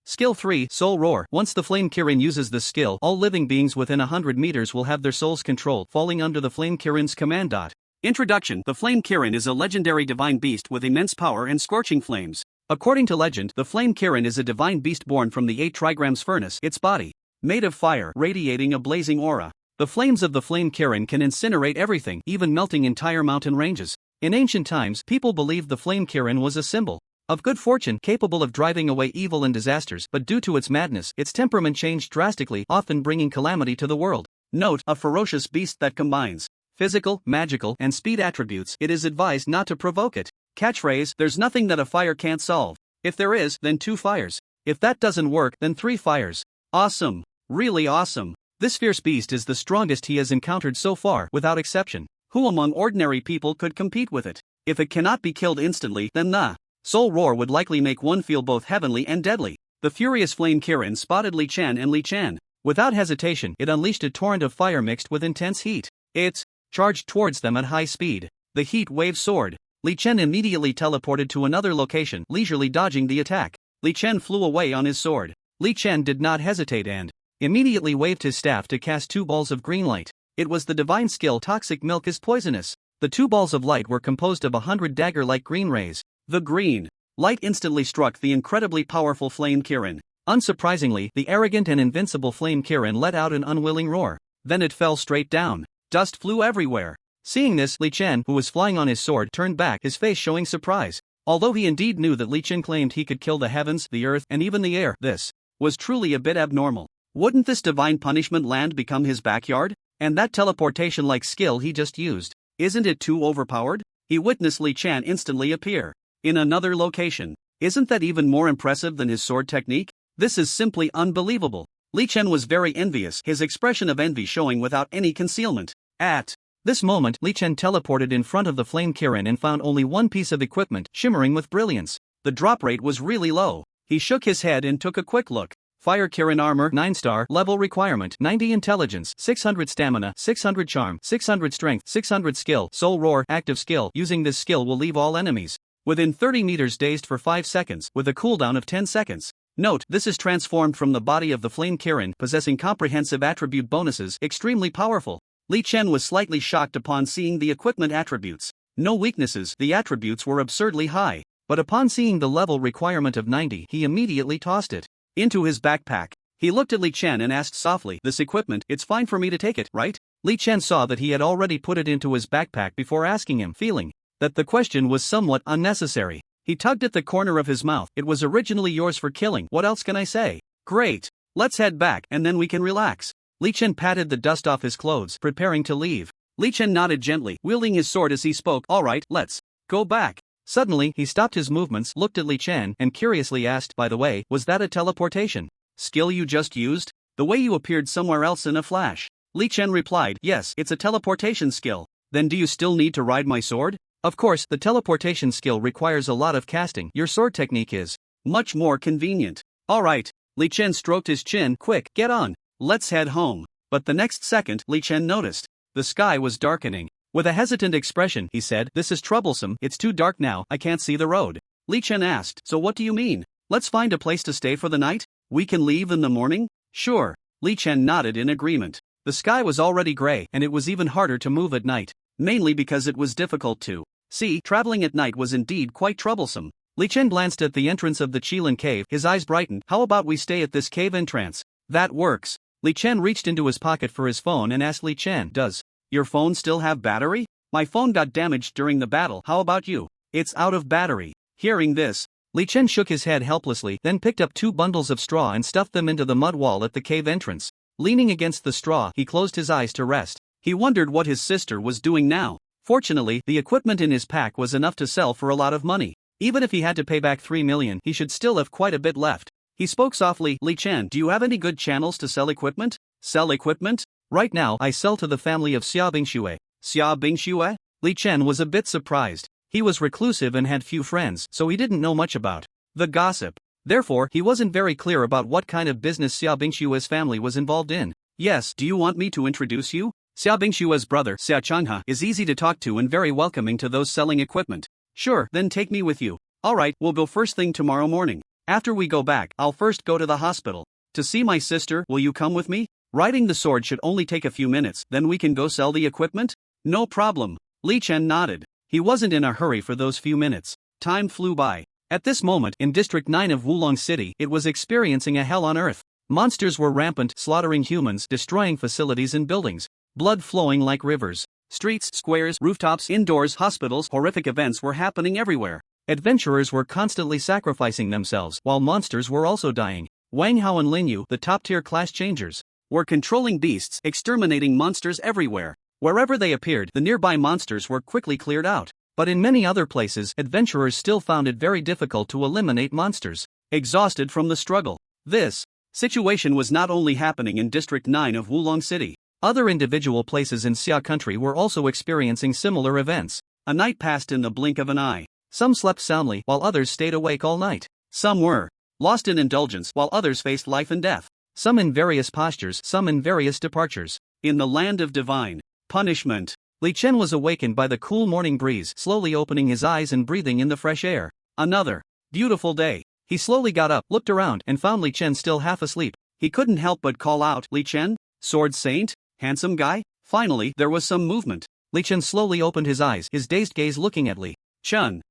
Skill 3. Soul Roar. Once the Flame Kirin uses this skill, all living beings within 100 meters will have their souls controlled, falling under the Flame Kirin's command. Introduction. The Flame Kirin is a legendary divine beast with immense power and scorching flames. According to legend, the Flame Kirin is a divine beast born from the 8 trigrams furnace, its body made of fire, radiating a blazing aura. The flames of the Flame Kirin can incinerate everything, even melting entire mountain ranges. In ancient times, people believed the Flame Kirin was a symbol of good fortune, capable of driving away evil and disasters, but due to its madness, its temperament changed drastically, often bringing calamity to the world. Note: a ferocious beast that combines physical, magical, and speed attributes. It is advised not to provoke it. Catchphrase: there's nothing that a fire can't solve. If there is, then 2 fires. If that doesn't work, then 3 fires. Awesome. Really awesome. This fierce beast is the strongest he has encountered so far, without exception. Who among ordinary people could compete with it? If it cannot be killed instantly, then the Soul Roar would likely make one feel both heavenly and deadly. The furious Flame Kirin spotted Li Chen and Li Chen. Without hesitation, it unleashed a torrent of fire mixed with intense heat. It charged towards them at high speed. The heat wave soared. Li Chen immediately teleported to another location, leisurely dodging the attack. Li Chen flew away on his sword. Li Chen did not hesitate and immediately waved his staff to cast 2 balls of green light. It was the divine skill Toxic Milk is Poisonous. The 2 balls of light were composed of 100 dagger-like green rays. The green light instantly struck the incredibly powerful Flame Kirin. Unsurprisingly, the arrogant and invincible Flame Kirin let out an unwilling roar. Then it fell straight down. Dust flew everywhere. Seeing this, Li Chen, who was flying on his sword, turned back, his face showing surprise. Although he indeed knew that Li Chen claimed he could kill the heavens, the earth, and even the air, this was truly a bit abnormal. Wouldn't this divine punishment land become his backyard? And that teleportation-like skill he just used, isn't it too overpowered? He witnessed Li Chen instantly appear in another location. Isn't that even more impressive than his sword technique? This is simply unbelievable. Li Chen was very envious, his expression of envy showing without any concealment. At this moment, Li Chen teleported in front of the flame Kirin and found only one piece of equipment, shimmering with brilliance. The drop rate was really low. He shook his head and took a quick look. Fire Kirin armor 9-star, level requirement 90 intelligence, 600 stamina, 600 charm, 600 strength, 600 skill, soul roar, active skill. Using this skill will leave all enemies within 30 meters dazed for 5 seconds, with a cooldown of 10 seconds. Note, this is transformed from the body of the flame Kirin, possessing comprehensive attribute bonuses, extremely powerful. Li Chen was slightly shocked upon seeing the equipment attributes. No weaknesses, the attributes were absurdly high. But upon seeing the level requirement of 90, he immediately tossed it into his backpack. He looked at Li Chen and asked softly, "This equipment, it's fine for me to take it, right?" Li Chen saw that he had already put it into his backpack before asking him, feeling that the question was somewhat unnecessary. He tugged at the corner of his mouth. "It was originally yours for killing, what else can I say?" "Great. Let's head back, and then we can relax." Li Chen patted the dust off his clothes, preparing to leave. Li Chen nodded gently, wielding his sword as he spoke. "All right, let's go back." Suddenly, he stopped his movements, looked at Li Chen, and curiously asked, "By the way, was that a teleportation skill you just used? The way you appeared somewhere else in a flash." Li Chen replied, "Yes, it's a teleportation skill." "Then do you still need to ride my sword?" "Of course, the teleportation skill requires a lot of casting. Your sword technique is much more convenient." "All right." Li Chen stroked his chin. "Quick, get on. Let's head home." But the next second, Li Chen noticed the sky was darkening. With a hesitant expression, he said, "This is troublesome, it's too dark now, I can't see the road." Li Chen asked, "So what do you mean? Let's find a place to stay for the night? We can leave in the morning?" "Sure." Li Chen nodded in agreement. The sky was already gray, and it was even harder to move at night, mainly because it was difficult to see. Traveling at night was indeed quite troublesome. Li Chen glanced at the entrance of the Qilin cave, his eyes brightened. "How about we stay at this cave entrance?" "That works." Li Chen reached into his pocket for his phone and asked Li Chen, "Does your phone still have battery?" "My phone got damaged during the battle, how about you?" "It's out of battery." Hearing this, Li Chen shook his head helplessly, then picked up 2 bundles of straw and stuffed them into the mud wall at the cave entrance. Leaning against the straw, he closed his eyes to rest. He wondered what his sister was doing now. Fortunately, the equipment in his pack was enough to sell for a lot of money. Even if he had to pay back 3 million, he should still have quite a bit left. He spoke softly, "Li Chen, do you have any good channels to sell equipment?" "Sell equipment? Right now, I sell to the family of Xia Bingxue." "Xia Bingxue?" Li Chen was a bit surprised. He was reclusive and had few friends, so he didn't know much about the gossip. Therefore, he wasn't very clear about what kind of business Xia Bingxue's family was involved in. "Yes, do you want me to introduce you? Xia Bingxue's brother, Xia Changhe, is easy to talk to and very welcoming to those selling equipment." "Sure, then take me with you." "Alright, we'll go first thing tomorrow morning. After we go back, I'll first go to the hospital to see my sister. Will you come with me? Riding the sword should only take a few minutes, then we can go sell the equipment?" "No problem." Li Chen nodded. He wasn't in a hurry for those few minutes. Time flew by. At this moment, in District 9 of Wulong City, it was experiencing a hell on earth. Monsters were rampant, slaughtering humans, destroying facilities and buildings. Blood flowing like rivers. Streets, squares, rooftops, indoors, hospitals, horrific events were happening everywhere. Adventurers were constantly sacrificing themselves, while monsters were also dying. Wang Hao and Lin Yu, the top-tier class changers, were controlling beasts, exterminating monsters everywhere. Wherever they appeared, the nearby monsters were quickly cleared out. But in many other places, adventurers still found it very difficult to eliminate monsters, exhausted from the struggle. This situation was not only happening in District 9 of Wulong City. Other individual places in Xia country were also experiencing similar events. A night passed in the blink of an eye. Some slept soundly, while others stayed awake all night. Some were lost in indulgence, while others faced life and death. Some in various postures, some in various departures. In the land of divine punishment, Li Chen was awakened by the cool morning breeze, slowly opening his eyes and breathing in the fresh air. Another beautiful day. He slowly got up, looked around, and found Li Chen still half asleep. He couldn't help but call out, "Li Chen? Sword Saint? Handsome guy?" Finally, there was some movement. Li Chen slowly opened his eyes, his dazed gaze looking at Li Chen.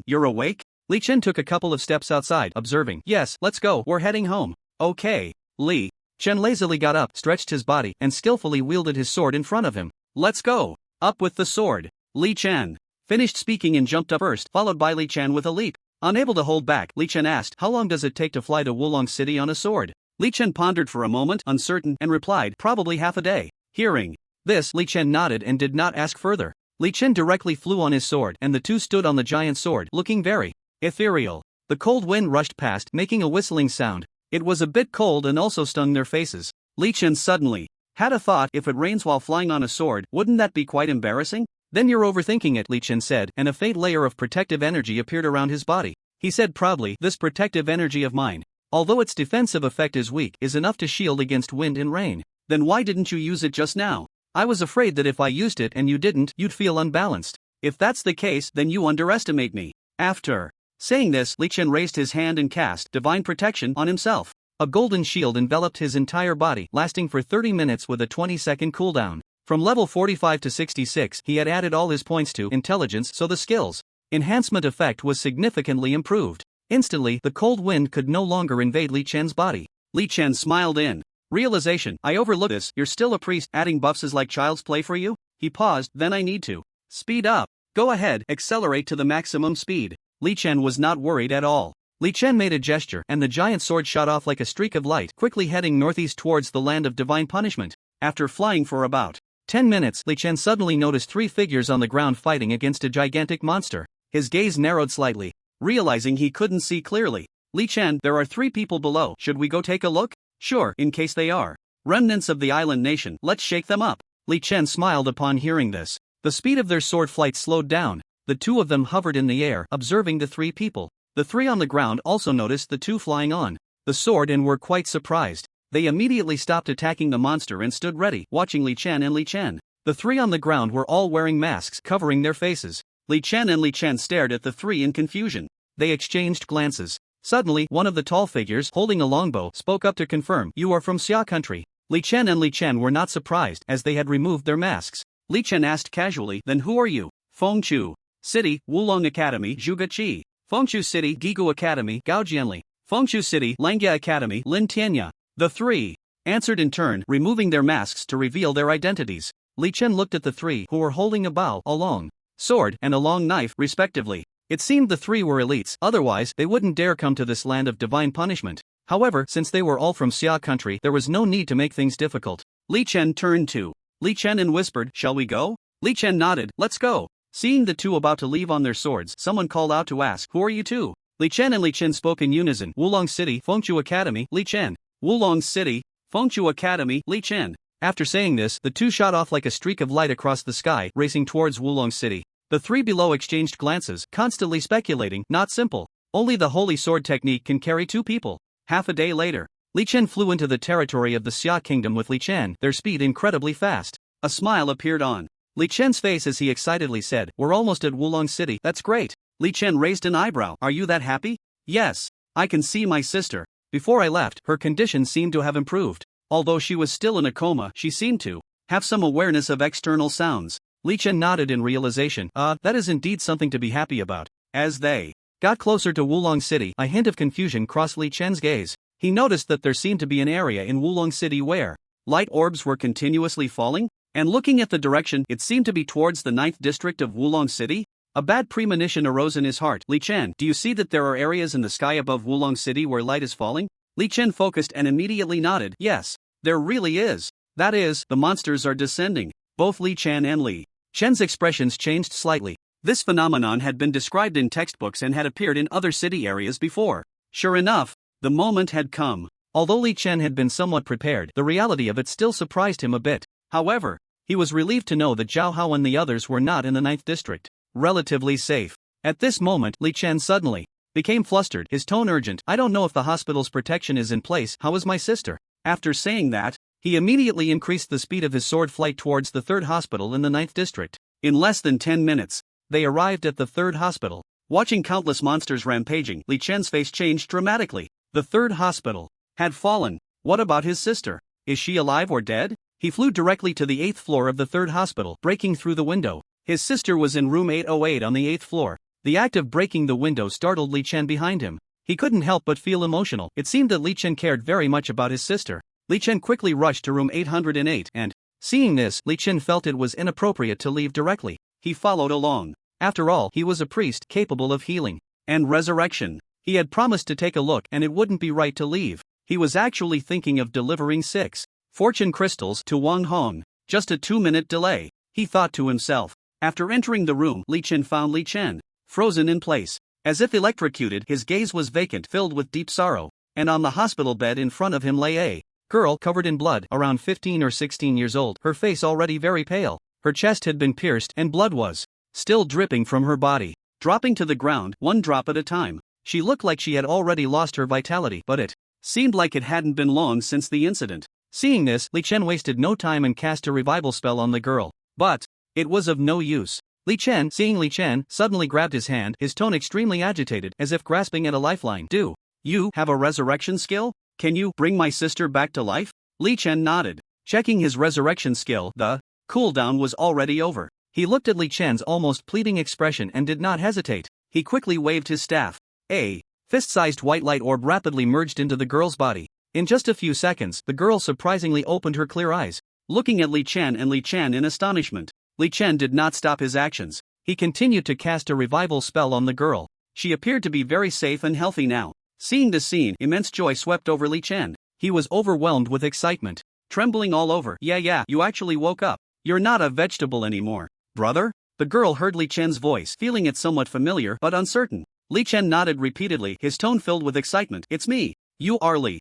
You're awake?" Li Chen took a couple of steps outside, observing, "Yes, let's go, we're heading home." "Okay." Li Chen lazily got up, stretched his body, and skillfully wielded his sword in front of him. Let's go! Up with the sword! Li Chen finished speaking and jumped up first, followed by Li Chen with a leap. Unable to hold back, Li Chen asked, how long does it take to fly to Wulong City on a sword? Li Chen pondered for a moment, uncertain, and replied, probably half a day. Hearing this, Li Chen nodded and did not ask further. Li Chen directly flew on his sword, and the two stood on the giant sword, looking very ethereal. The cold wind rushed past, making a whistling sound. It was a bit cold and also stung their faces. Li Chen suddenly had a thought, if it rains while flying on a sword, wouldn't that be quite embarrassing? Then you're overthinking it, Li Chen said, and a faint layer of protective energy appeared around his body. He said proudly, this protective energy of mine, although its defensive effect is weak, is enough to shield against wind and rain. Then why didn't you use it just now? I was afraid that if I used it and you didn't, you'd feel unbalanced. If that's the case, then you underestimate me. After saying this, Li Chen raised his hand and cast divine protection on himself. A golden shield enveloped his entire body, lasting for 30 minutes with a 20-second cooldown. From level 45 to 66, he had added all his points to intelligence, so the skills enhancement effect was significantly improved. Instantly, the cold wind could no longer invade Li Chen's body. Li Chen smiled in realization. I overlooked this, you're still a priest, adding buffs is like child's play for you? He paused, then I need to speed up. Go ahead, accelerate to the maximum speed. Li Chen was not worried at all. Li Chen made a gesture, and the giant sword shot off like a streak of light, quickly heading northeast towards the land of divine punishment. After flying for about 10 minutes, Li Chen suddenly noticed 3 figures on the ground fighting against a gigantic monster. His gaze narrowed slightly, realizing he couldn't see clearly. Li Chen, there are 3 people below, should we go take a look? Sure, in case they are remnants of the island nation, let's shake them up. Li Chen smiled upon hearing this. The speed of their sword flight slowed down. The 2 of them hovered in the air, observing the 3 people. The 3 on the ground also noticed the 2 flying on the sword and were quite surprised. They immediately stopped attacking the monster and stood ready, watching Li Chen and Li Chen. The 3 on the ground were all wearing masks covering their faces. Li Chen and Li Chen stared at the 3 in confusion. They exchanged glances. Suddenly, one of the tall figures, holding a longbow, spoke up to confirm, you are from Xia country. Li Chen and Li Chen were not surprised, as they had removed their masks. Li Chen asked casually, then who are you? Fengchu City, Wulong Academy, Zhuge Qi. Fengchu City, Gigu Academy, Gao Jianli. Fengchu City, Langya Academy, Lin Tianya. The 3 answered in turn, removing their masks to reveal their identities. Li Chen looked at the 3 who were holding a bao, a long sword, and a long knife, respectively. It seemed the 3 were elites, otherwise they wouldn't dare come to this land of divine punishment. However, since they were all from Xia country, there was no need to make things difficult. Li Chen turned to Li Chen and whispered, shall we go? Li Chen nodded, let's go. Seeing the 2 about to leave on their swords, someone called out to ask, who are you 2? Li Chen and Li Chen spoke in unison, Wulong City, Fengchu Academy, Li Chen. Wulong City, Fengchu Academy, Li Chen. After saying this, the 2 shot off like a streak of light across the sky, racing towards Wulong City. The 3 below exchanged glances, constantly speculating, not simple. Only the holy sword technique can carry 2 people. Half a day later, Li Chen flew into the territory of the Xia kingdom with Li Chen, their speed incredibly fast. A smile appeared on Li Chen's face as he excitedly said, we're almost at Wulong City, that's great. Li Chen raised an eyebrow, are you that happy? Yes. I can see my sister. Before I left, her condition seemed to have improved. Although she was still in a coma, she seemed to have some awareness of external sounds. Li Chen nodded in realization, that is indeed something to be happy about. As they got closer to Wulong City, a hint of confusion crossed Li Chen's gaze. He noticed that there seemed to be an area in Wulong City where light orbs were continuously falling, and looking at the direction, it seemed to be towards the 9th district of Wulong City. A bad premonition arose in his heart. Li Chen, do you see that there are areas in the sky above Wulong City where light is falling? Li Chen focused and immediately nodded, yes, there really is. That is, the monsters are descending. Both Li Chen and Li Chen's expressions changed slightly. This phenomenon had been described in textbooks and had appeared in other city areas before. Sure enough, the moment had come. Although Li Chen had been somewhat prepared, the reality of it still surprised him a bit. However, he was relieved to know that Zhao Hao and the others were not in the 9th district. Relatively safe. At this moment, Li Chen suddenly became flustered, his tone urgent, I don't know if the hospital's protection is in place, how is my sister? After saying that, he immediately increased the speed of his sword flight towards the 3rd hospital in the 9th district. In less than 10 minutes, they arrived at the 3rd hospital. Watching countless monsters rampaging, Li Chen's face changed dramatically. The 3rd hospital had fallen. What about his sister? Is she alive or dead? He flew directly to the 8th floor of the 3rd hospital, breaking through the window. His sister was in room 808 on the 8th floor. The act of breaking the window startled Li Chen behind him. He couldn't help but feel emotional. It seemed that Li Chen cared very much about his sister. Li Chen quickly rushed to room 808 and, seeing this, Li Chen felt it was inappropriate to leave directly. He followed along. After all, he was a priest capable of healing and resurrection. He had promised to take a look and it wouldn't be right to leave. He was actually thinking of delivering 6 fortune crystals to Wang Hong. Just a 2-minute delay, he thought to himself. After entering the room, Li Chen found Li Chen frozen in place. As if electrocuted, his gaze was vacant, filled with deep sorrow, and on the hospital bed in front of him lay a girl covered in blood, around 15 or 16 years old, her face already very pale. Her chest had been pierced and blood was still dripping from her body, dropping to the ground, one drop at a time. She looked like she had already lost her vitality, but it seemed like it hadn't been long since the incident. Seeing this, Li Chen wasted no time and cast a revival spell on the girl. But it was of no use. Li Chen, seeing Li Chen, suddenly grabbed his hand, his tone extremely agitated, as if grasping at a lifeline. Do you have a resurrection skill? Can you bring my sister back to life? Li Chen nodded. Checking his resurrection skill, the cooldown was already over. He looked at Li Chen's almost pleading expression and did not hesitate. He quickly waved his staff. A fist-sized white light orb rapidly merged into the girl's body. In just a few seconds, the girl surprisingly opened her clear eyes, looking at Li Chen in astonishment. Li Chen did not stop his actions. He continued to cast a revival spell on the girl. She appeared to be very safe and healthy now. Seeing the scene, immense joy swept over Li Chen. He was overwhelmed with excitement, trembling all over. Yeah, you actually woke up. You're not a vegetable anymore, brother? The girl heard Li Chen's voice, feeling it somewhat familiar but uncertain. Li Chen nodded repeatedly, his tone filled with excitement. It's me. You are Li.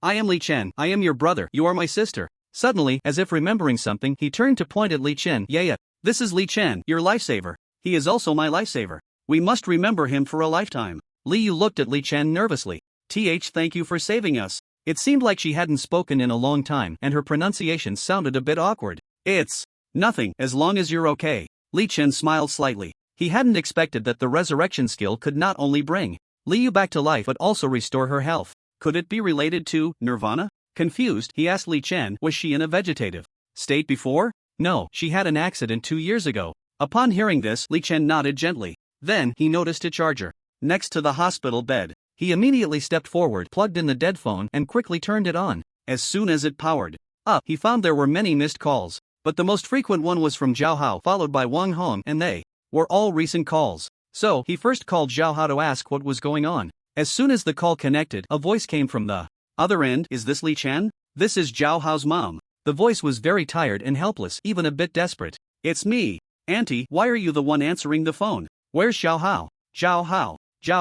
I am Li Chen. I am your brother. You are my sister. Suddenly, as if remembering something, he turned to point at Li Chen. Yeah, this is Li Chen, your lifesaver. He is also my lifesaver. We must remember him for a lifetime. Li Yu looked at Li Chen nervously. Thank you for saving us. It seemed like she hadn't spoken in a long time and her pronunciation sounded a bit awkward. It's nothing, as long as you're okay. Li Chen smiled slightly. He hadn't expected that the resurrection skill could not only bring Li Yu back to life but also restore her health. Could it be related to nirvana? Confused, he asked Li Chen, was she in a vegetative state before? No, she had an accident 2 years ago. Upon hearing this, Li Chen nodded gently. Then, he noticed a charger next to the hospital bed. He immediately stepped forward, plugged in the dead phone, and quickly turned it on. As soon as it powered up, he found there were many missed calls, but the most frequent one was from Zhao Hao, followed by Wang Hong, and they were all recent calls. So, he first called Zhao Hao to ask what was going on. As soon as the call connected, a voice came from the other end. Is this Li Chen? This is Zhao Hao's mom. The voice was very tired and helpless, even a bit desperate. It's me, Auntie. Why are you the one answering the phone? Where's Zhao Hao? Zhao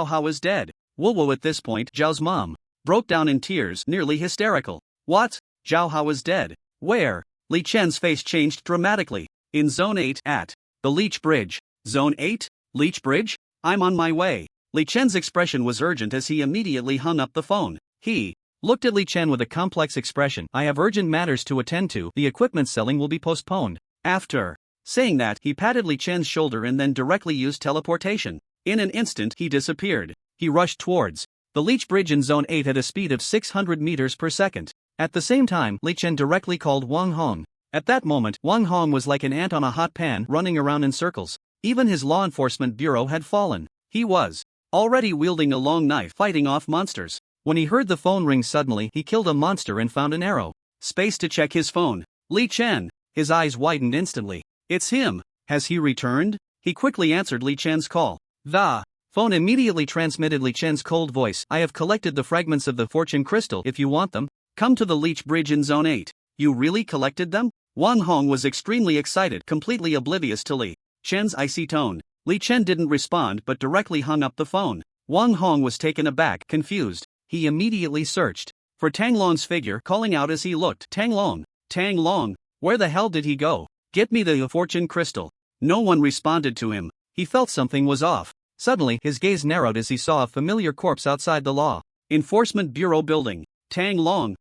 Hao is dead. Whoa, at this point, Zhao's mom broke down in tears, nearly hysterical. What? Zhao Hao is dead. Where? Li Chen's face changed dramatically. In Zone 8, at the Leech Bridge. Zone 8? Leech Bridge? I'm on my way. Li Chen's expression was urgent as he immediately hung up the phone. He looked at Li Chen with a complex expression. I have urgent matters to attend to. The equipment selling will be postponed. After saying that, he patted Li Chen's shoulder and then directly used teleportation. In an instant, he disappeared. He rushed towards the Leech Bridge in Zone 8 at a speed of 600 meters per second. At the same time, Li Chen directly called Wang Hong. At that moment, Wang Hong was like an ant on a hot pan, running around in circles. Even his law enforcement bureau had fallen. He was already wielding a long knife, fighting off monsters. When he heard the phone ring suddenly, he killed a monster and found an arrow space to check his phone. Li Chen. His eyes widened instantly. It's him. Has he returned? He quickly answered Li Chen's call. The phone immediately transmitted Li Chen's cold voice. I have collected the fragments of the fortune crystal. If you want them, come to the Leech Bridge in Zone 8. You really collected them? Wang Hong was extremely excited, completely oblivious to Li Chen's icy tone. Li Chen didn't respond but directly hung up the phone. Wang Hong was taken aback, confused. He immediately searched for Tang Long's figure, calling out as he looked. Tang Long, where the hell did he go? Get me the fortune crystal. No one responded to him. He felt something was off. Suddenly, his gaze narrowed as he saw a familiar corpse outside the Law Enforcement Bureau building. Tang Long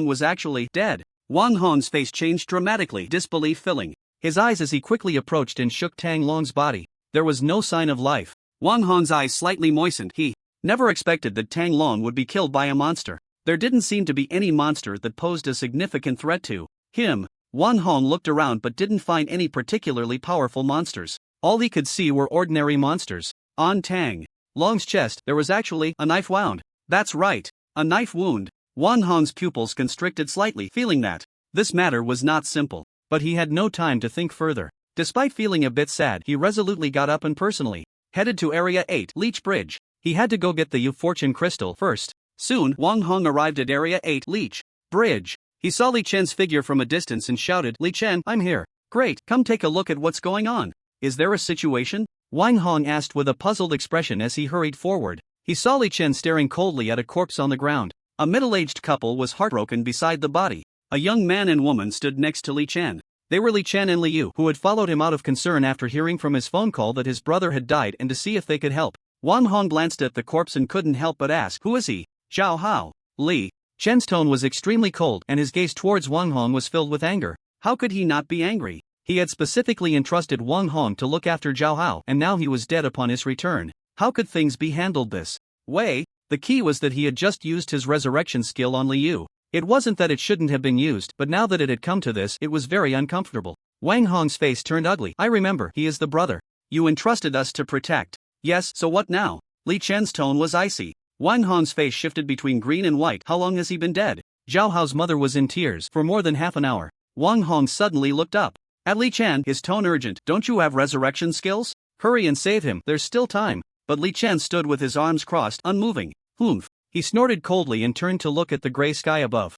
was actually dead. Wang Hong's face changed dramatically, disbelief filling his eyes as he quickly approached and shook Tang Long's body. There was no sign of life. Wang Hong's eyes slightly moistened. He never expected that Tang Long would be killed by a monster. There didn't seem to be any monster that posed a significant threat to him. Wang Hong looked around but didn't find any particularly powerful monsters. All he could see were ordinary monsters. On Tang Long's chest, there was actually a knife wound. That's right, a knife wound. Wang Hong's pupils constricted slightly, feeling that this matter was not simple. But he had no time to think further. Despite feeling a bit sad, he resolutely got up and personally headed to Area 8, Leech Bridge. He had to go get the fortune crystal first. Soon, Wang Hong arrived at Area 8, Leech Bridge. He saw Li Chen's figure from a distance and shouted, "Li Chen, I'm here." "Great, come take a look at what's going on. Is there a situation?" Wang Hong asked with a puzzled expression as he hurried forward. He saw Li Chen staring coldly at a corpse on the ground. A middle-aged couple was heartbroken beside the body. A young man and woman stood next to Li Chen. They were Li Chen and Li Yu, who had followed him out of concern after hearing from his phone call that his brother had died and to see if they could help. Wang Hong glanced at the corpse and couldn't help but ask, "Who is he?" "Zhao Hao." Li Chen's tone was extremely cold and his gaze towards Wang Hong was filled with anger. How could he not be angry? He had specifically entrusted Wang Hong to look after Zhao Hao and now he was dead upon his return. How could things be handled this way? The key was that he had just used his resurrection skill on Li Yu. It wasn't that it shouldn't have been used, but now that it had come to this, it was very uncomfortable. Wang Hong's face turned ugly. "I remember, he is the brother you entrusted us to protect." "Yes, so what now?" Li Chen's tone was icy. Wang Hong's face shifted between green and white. "How long has he been dead?" Zhao Hao's mother was in tears. "For more than half an hour." Wang Hong suddenly looked up at Li Chen, his tone urgent. "Don't you have resurrection skills? Hurry and save him, there's still time." But Li Chen stood with his arms crossed, unmoving. "Humph." He snorted coldly and turned to look at the gray sky above.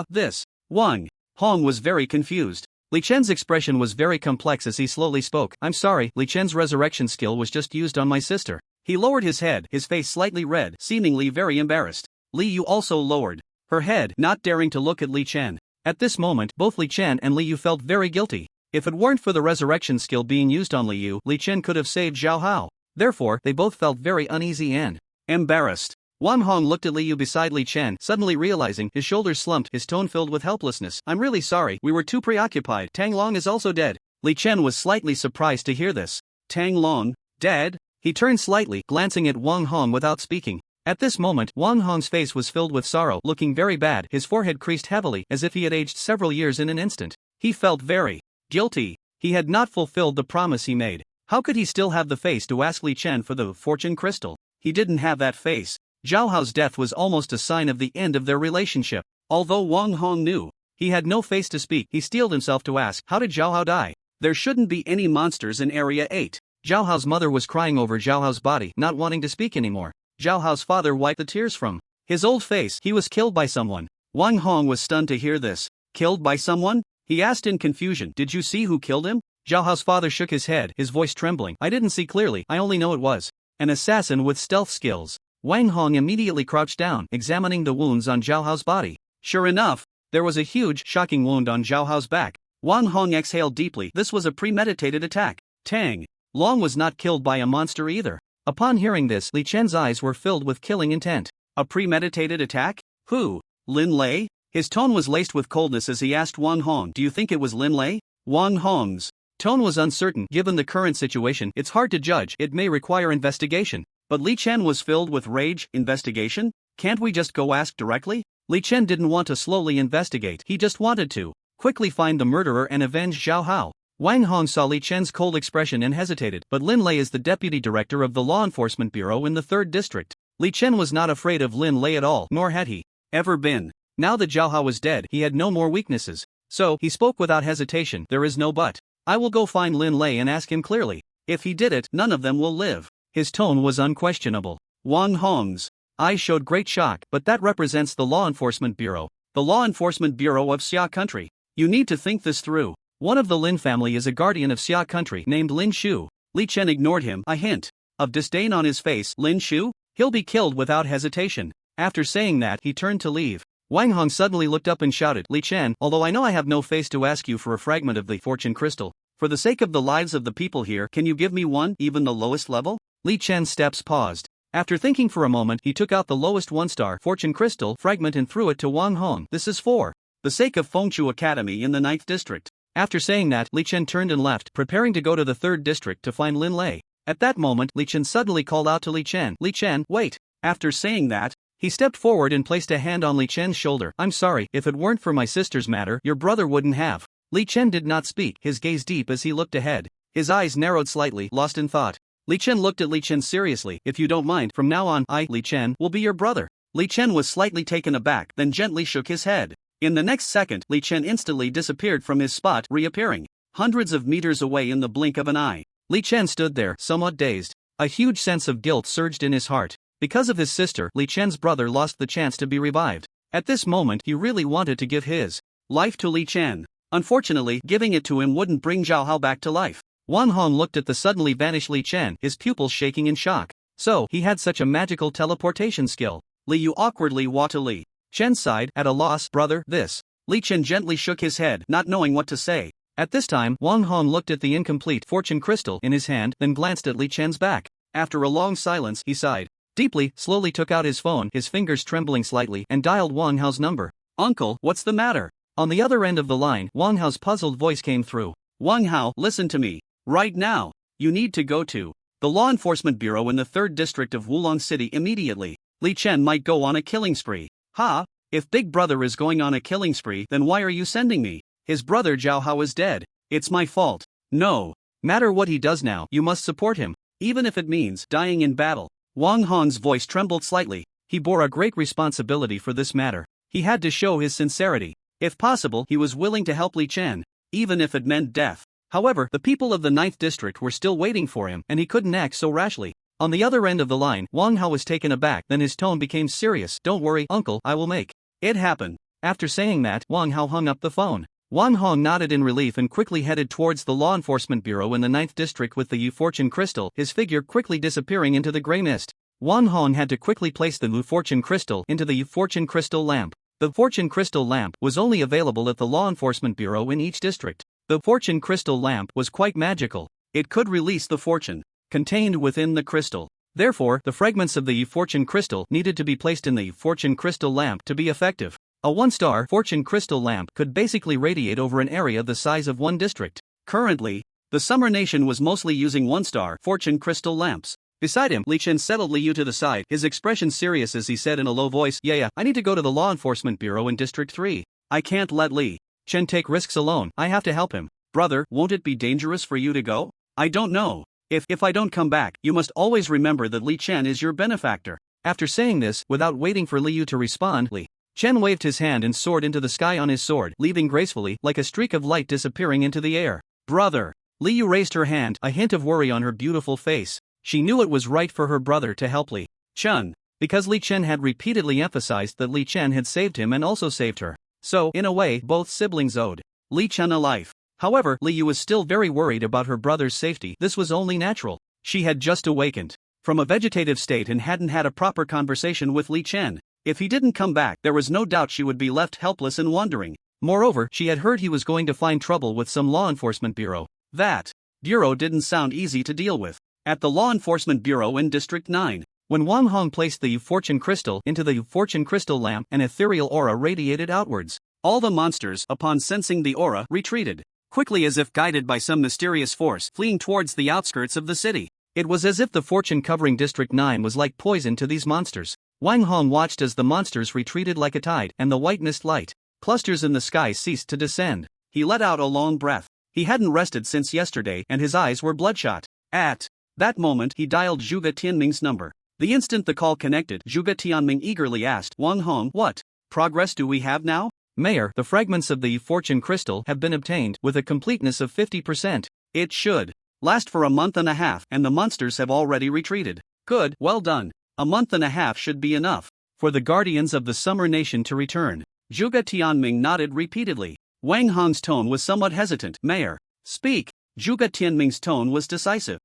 This. Wang Hong was very confused. Li Chen's expression was very complex as he slowly spoke. "I'm sorry, Li Chen's resurrection skill was just used on my sister." He lowered his head, his face slightly red, seemingly very embarrassed. Li Yu also lowered her head, not daring to look at Li Chen. At this moment, both Li Chen and Li Yu felt very guilty. If it weren't for the resurrection skill being used on Li Yu, Li Chen could have saved Zhao Hao. Therefore, they both felt very uneasy and embarrassed. Wang Hong looked at Li Yu beside Li Chen, suddenly realizing, his shoulders slumped, his tone filled with helplessness. "I'm really sorry, we were too preoccupied. Tang Long is also dead." Li Chen was slightly surprised to hear this. "Tang Long? Dead?" He turned slightly, glancing at Wang Hong without speaking. At this moment, Wang Hong's face was filled with sorrow, looking very bad, his forehead creased heavily, as if he had aged several years in an instant. He felt very guilty. He had not fulfilled the promise he made. How could he still have the face to ask Li Chen for the fortune crystal? He didn't have that face. Zhao Hao's death was almost a sign of the end of their relationship. Although Wang Hong knew he had no face to speak, he steeled himself to ask, "How did Zhao Hao die?" "There shouldn't be any monsters in Area 8. Zhao Hao's mother was crying over Zhao Hao's body, not wanting to speak anymore. Zhao Hao's father wiped the tears from his old face. "He was killed by someone." Wang Hong was stunned to hear this. "Killed by someone?" he asked in confusion. "Did you see who killed him?" Zhao Hao's father shook his head, his voice trembling. "I didn't see clearly, I only know it was an assassin with stealth skills." Wang Hong immediately crouched down, examining the wounds on Zhao Hao's body. Sure enough, there was a huge, shocking wound on Zhao Hao's back. Wang Hong exhaled deeply. This was a premeditated attack. Tang Long was not killed by a monster either. Upon hearing this, Li Chen's eyes were filled with killing intent. A premeditated attack? Who? Lin Lei? His tone was laced with coldness as he asked Wang Hong, "Do you think it was Lin Lei?" Wang Hong's tone was uncertain. "Given the current situation, it's hard to judge. It may require investigation." But Li Chen was filled with rage. "Investigation? Can't we just go ask directly?" Li Chen didn't want to slowly investigate, he just wanted to quickly find the murderer and avenge Zhao Hao. Wang Hong saw Li Chen's cold expression and hesitated, but Lin Lei is the deputy director of the Law Enforcement Bureau in the 3rd District. Li Chen was not afraid of Lin Lei at all, nor had he ever been. Now that Zhao Hao was dead, he had no more weaknesses. So, he spoke without hesitation. "There is no but. I will go find Lin Lei and ask him clearly. If he did it, none of them will live." His tone was unquestionable. Wang Hong's eyes showed great shock. "But that represents the Law Enforcement Bureau. The Law Enforcement Bureau of Xia Country. You need to think this through. One of the Lin family is a guardian of Xia Country named Lin Shu." Li Chen ignored him, a hint of disdain on his face. "Lin Shu? He'll be killed without hesitation." After saying that, he turned to leave. Wang Hong suddenly looked up and shouted, "Li Chen, although I know I have no face to ask you for a fragment of the fortune crystal, for the sake of the lives of the people here, can you give me one, even the lowest level?" Li Chen's steps paused. After thinking for a moment, he took out the lowest 1-star fortune crystal fragment and threw it to Wang Hong. "This is for the sake of Fengchu Academy in the 9th District." After saying that, Li Chen turned and left, preparing to go to the 3rd District to find Lin Lei. At that moment, Li Chen suddenly called out to Li Chen, "Li Chen, wait." After saying that, he stepped forward and placed a hand on Li Chen's shoulder. "I'm sorry, if it weren't for my sister's matter, your brother wouldn't have." Li Chen did not speak, his gaze deep as he looked ahead. His eyes narrowed slightly, lost in thought. Li Chen looked at Li Chen seriously. "If you don't mind, from now on, I, Li Chen, will be your brother." Li Chen was slightly taken aback, then gently shook his head. In the next second, Li Chen instantly disappeared from his spot, reappearing hundreds of meters away in the blink of an eye. Li Chen stood there, somewhat dazed. A huge sense of guilt surged in his heart. Because of his sister, Li Chen's brother lost the chance to be revived. At this moment, he really wanted to give his life to Li Chen. Unfortunately, giving it to him wouldn't bring Zhao Hao back to life. Wang Hong looked at the suddenly vanished Li Chen, his pupils shaking in shock. So, he had such a magical teleportation skill. Li Yu awkwardly walked to Li Chen's side, at a loss. Brother, this. Li Chen gently shook his head, not knowing what to say. At this time, Wang Hong looked at the incomplete fortune crystal in his hand, then glanced at Li Chen's back. After a long silence, he sighed deeply, slowly took out his phone, his fingers trembling slightly, and dialed Wang Hao's number. Uncle, what's the matter? On the other end of the line, Wang Hao's puzzled voice came through. Wang Hao, listen to me. Right now. You need to go to the Law Enforcement Bureau in the 3rd District of Wulong City immediately. Li Chen might go on a killing spree. Ha? If Big Brother is going on a killing spree, then why are you sending me? His brother Zhao Hao is dead. It's my fault. No matter what he does now, you must support him, even if it means dying in battle. Wang Hong's voice trembled slightly. He bore a great responsibility for this matter. He had to show his sincerity. If possible, he was willing to help Li Chen, even if it meant death. However, the people of the 9th District were still waiting for him, and he couldn't act so rashly. On the other end of the line, Wang Hao was taken aback, then his tone became serious. Don't worry, uncle, I will make it happen. After saying that, Wang Hao hung up the phone. Wang Hong nodded in relief and quickly headed towards the Law Enforcement Bureau in the 9th District with the Yu Fortune Crystal, his figure quickly disappearing into the grey mist. Wang Hong had to quickly place the Yu Fortune Crystal into the Yu Fortune Crystal lamp. The Fortune Crystal lamp was only available at the Law Enforcement Bureau in each district. The Fortune Crystal lamp was quite magical. It could release the fortune contained within the crystal. Therefore, the fragments of the Yu Fortune Crystal needed to be placed in the Yu Fortune Crystal lamp to be effective. A 1-star Fortune Crystal lamp could basically radiate over an area the size of one district. Currently, the Summer Nation was mostly using 1-star Fortune Crystal lamps. Beside him, Li Chen settled Li Yu to the side, his expression serious as he said in a low voice, Yeah, I need to go to the Law Enforcement Bureau in District 3. I can't let Li Chen take risks alone, I have to help him. Brother, won't it be dangerous for you to go? I don't know. If I don't come back, you must always remember that Li Chen is your benefactor. After saying this, without waiting for Li Yu to respond, Li Chen waved his hand and soared into the sky on his sword, leaving gracefully, like a streak of light disappearing into the air. Brother! Li Yu raised her hand, a hint of worry on her beautiful face. She knew it was right for her brother to help Li Chen, because Li Chen had repeatedly emphasized that Li Chen had saved him and also saved her. So, in a way, both siblings owed Li Chen a life. However, Li Yu was still very worried about her brother's safety. This was only natural. She had just awakened from a vegetative state and hadn't had a proper conversation with Li Chen. If he didn't come back, there was no doubt she would be left helpless and wandering. Moreover, she had heard he was going to find trouble with some law enforcement bureau. That bureau didn't sound easy to deal with. At the Law Enforcement Bureau in District 9, when Wang Hong placed the Yu Fortune Crystal into the Yu Fortune Crystal lamp, an ethereal aura radiated outwards. All the monsters, upon sensing the aura, retreated quickly as if guided by some mysterious force, fleeing towards the outskirts of the city. It was as if the fortune covering District 9 was like poison to these monsters. Wang Hong watched as the monsters retreated like a tide, and the white mist light clusters in the sky ceased to descend. He let out a long breath. He hadn't rested since yesterday, and his eyes were bloodshot. At that moment, he dialed Zhuge Tianming's number. The instant the call connected, Zhuge Tianming eagerly asked, Wang Hong, what progress do we have now? Mayor, the fragments of the fortune crystal have been obtained with a completeness of 50%. It should last for a month and a half, and the monsters have already retreated. Good, well done. A month and a half should be enough for the guardians of the Summer Nation to return. Zhuge Tianming nodded repeatedly. Wang Hong's tone was somewhat hesitant. Mayor, speak. Zhuge Tianming's tone was decisive.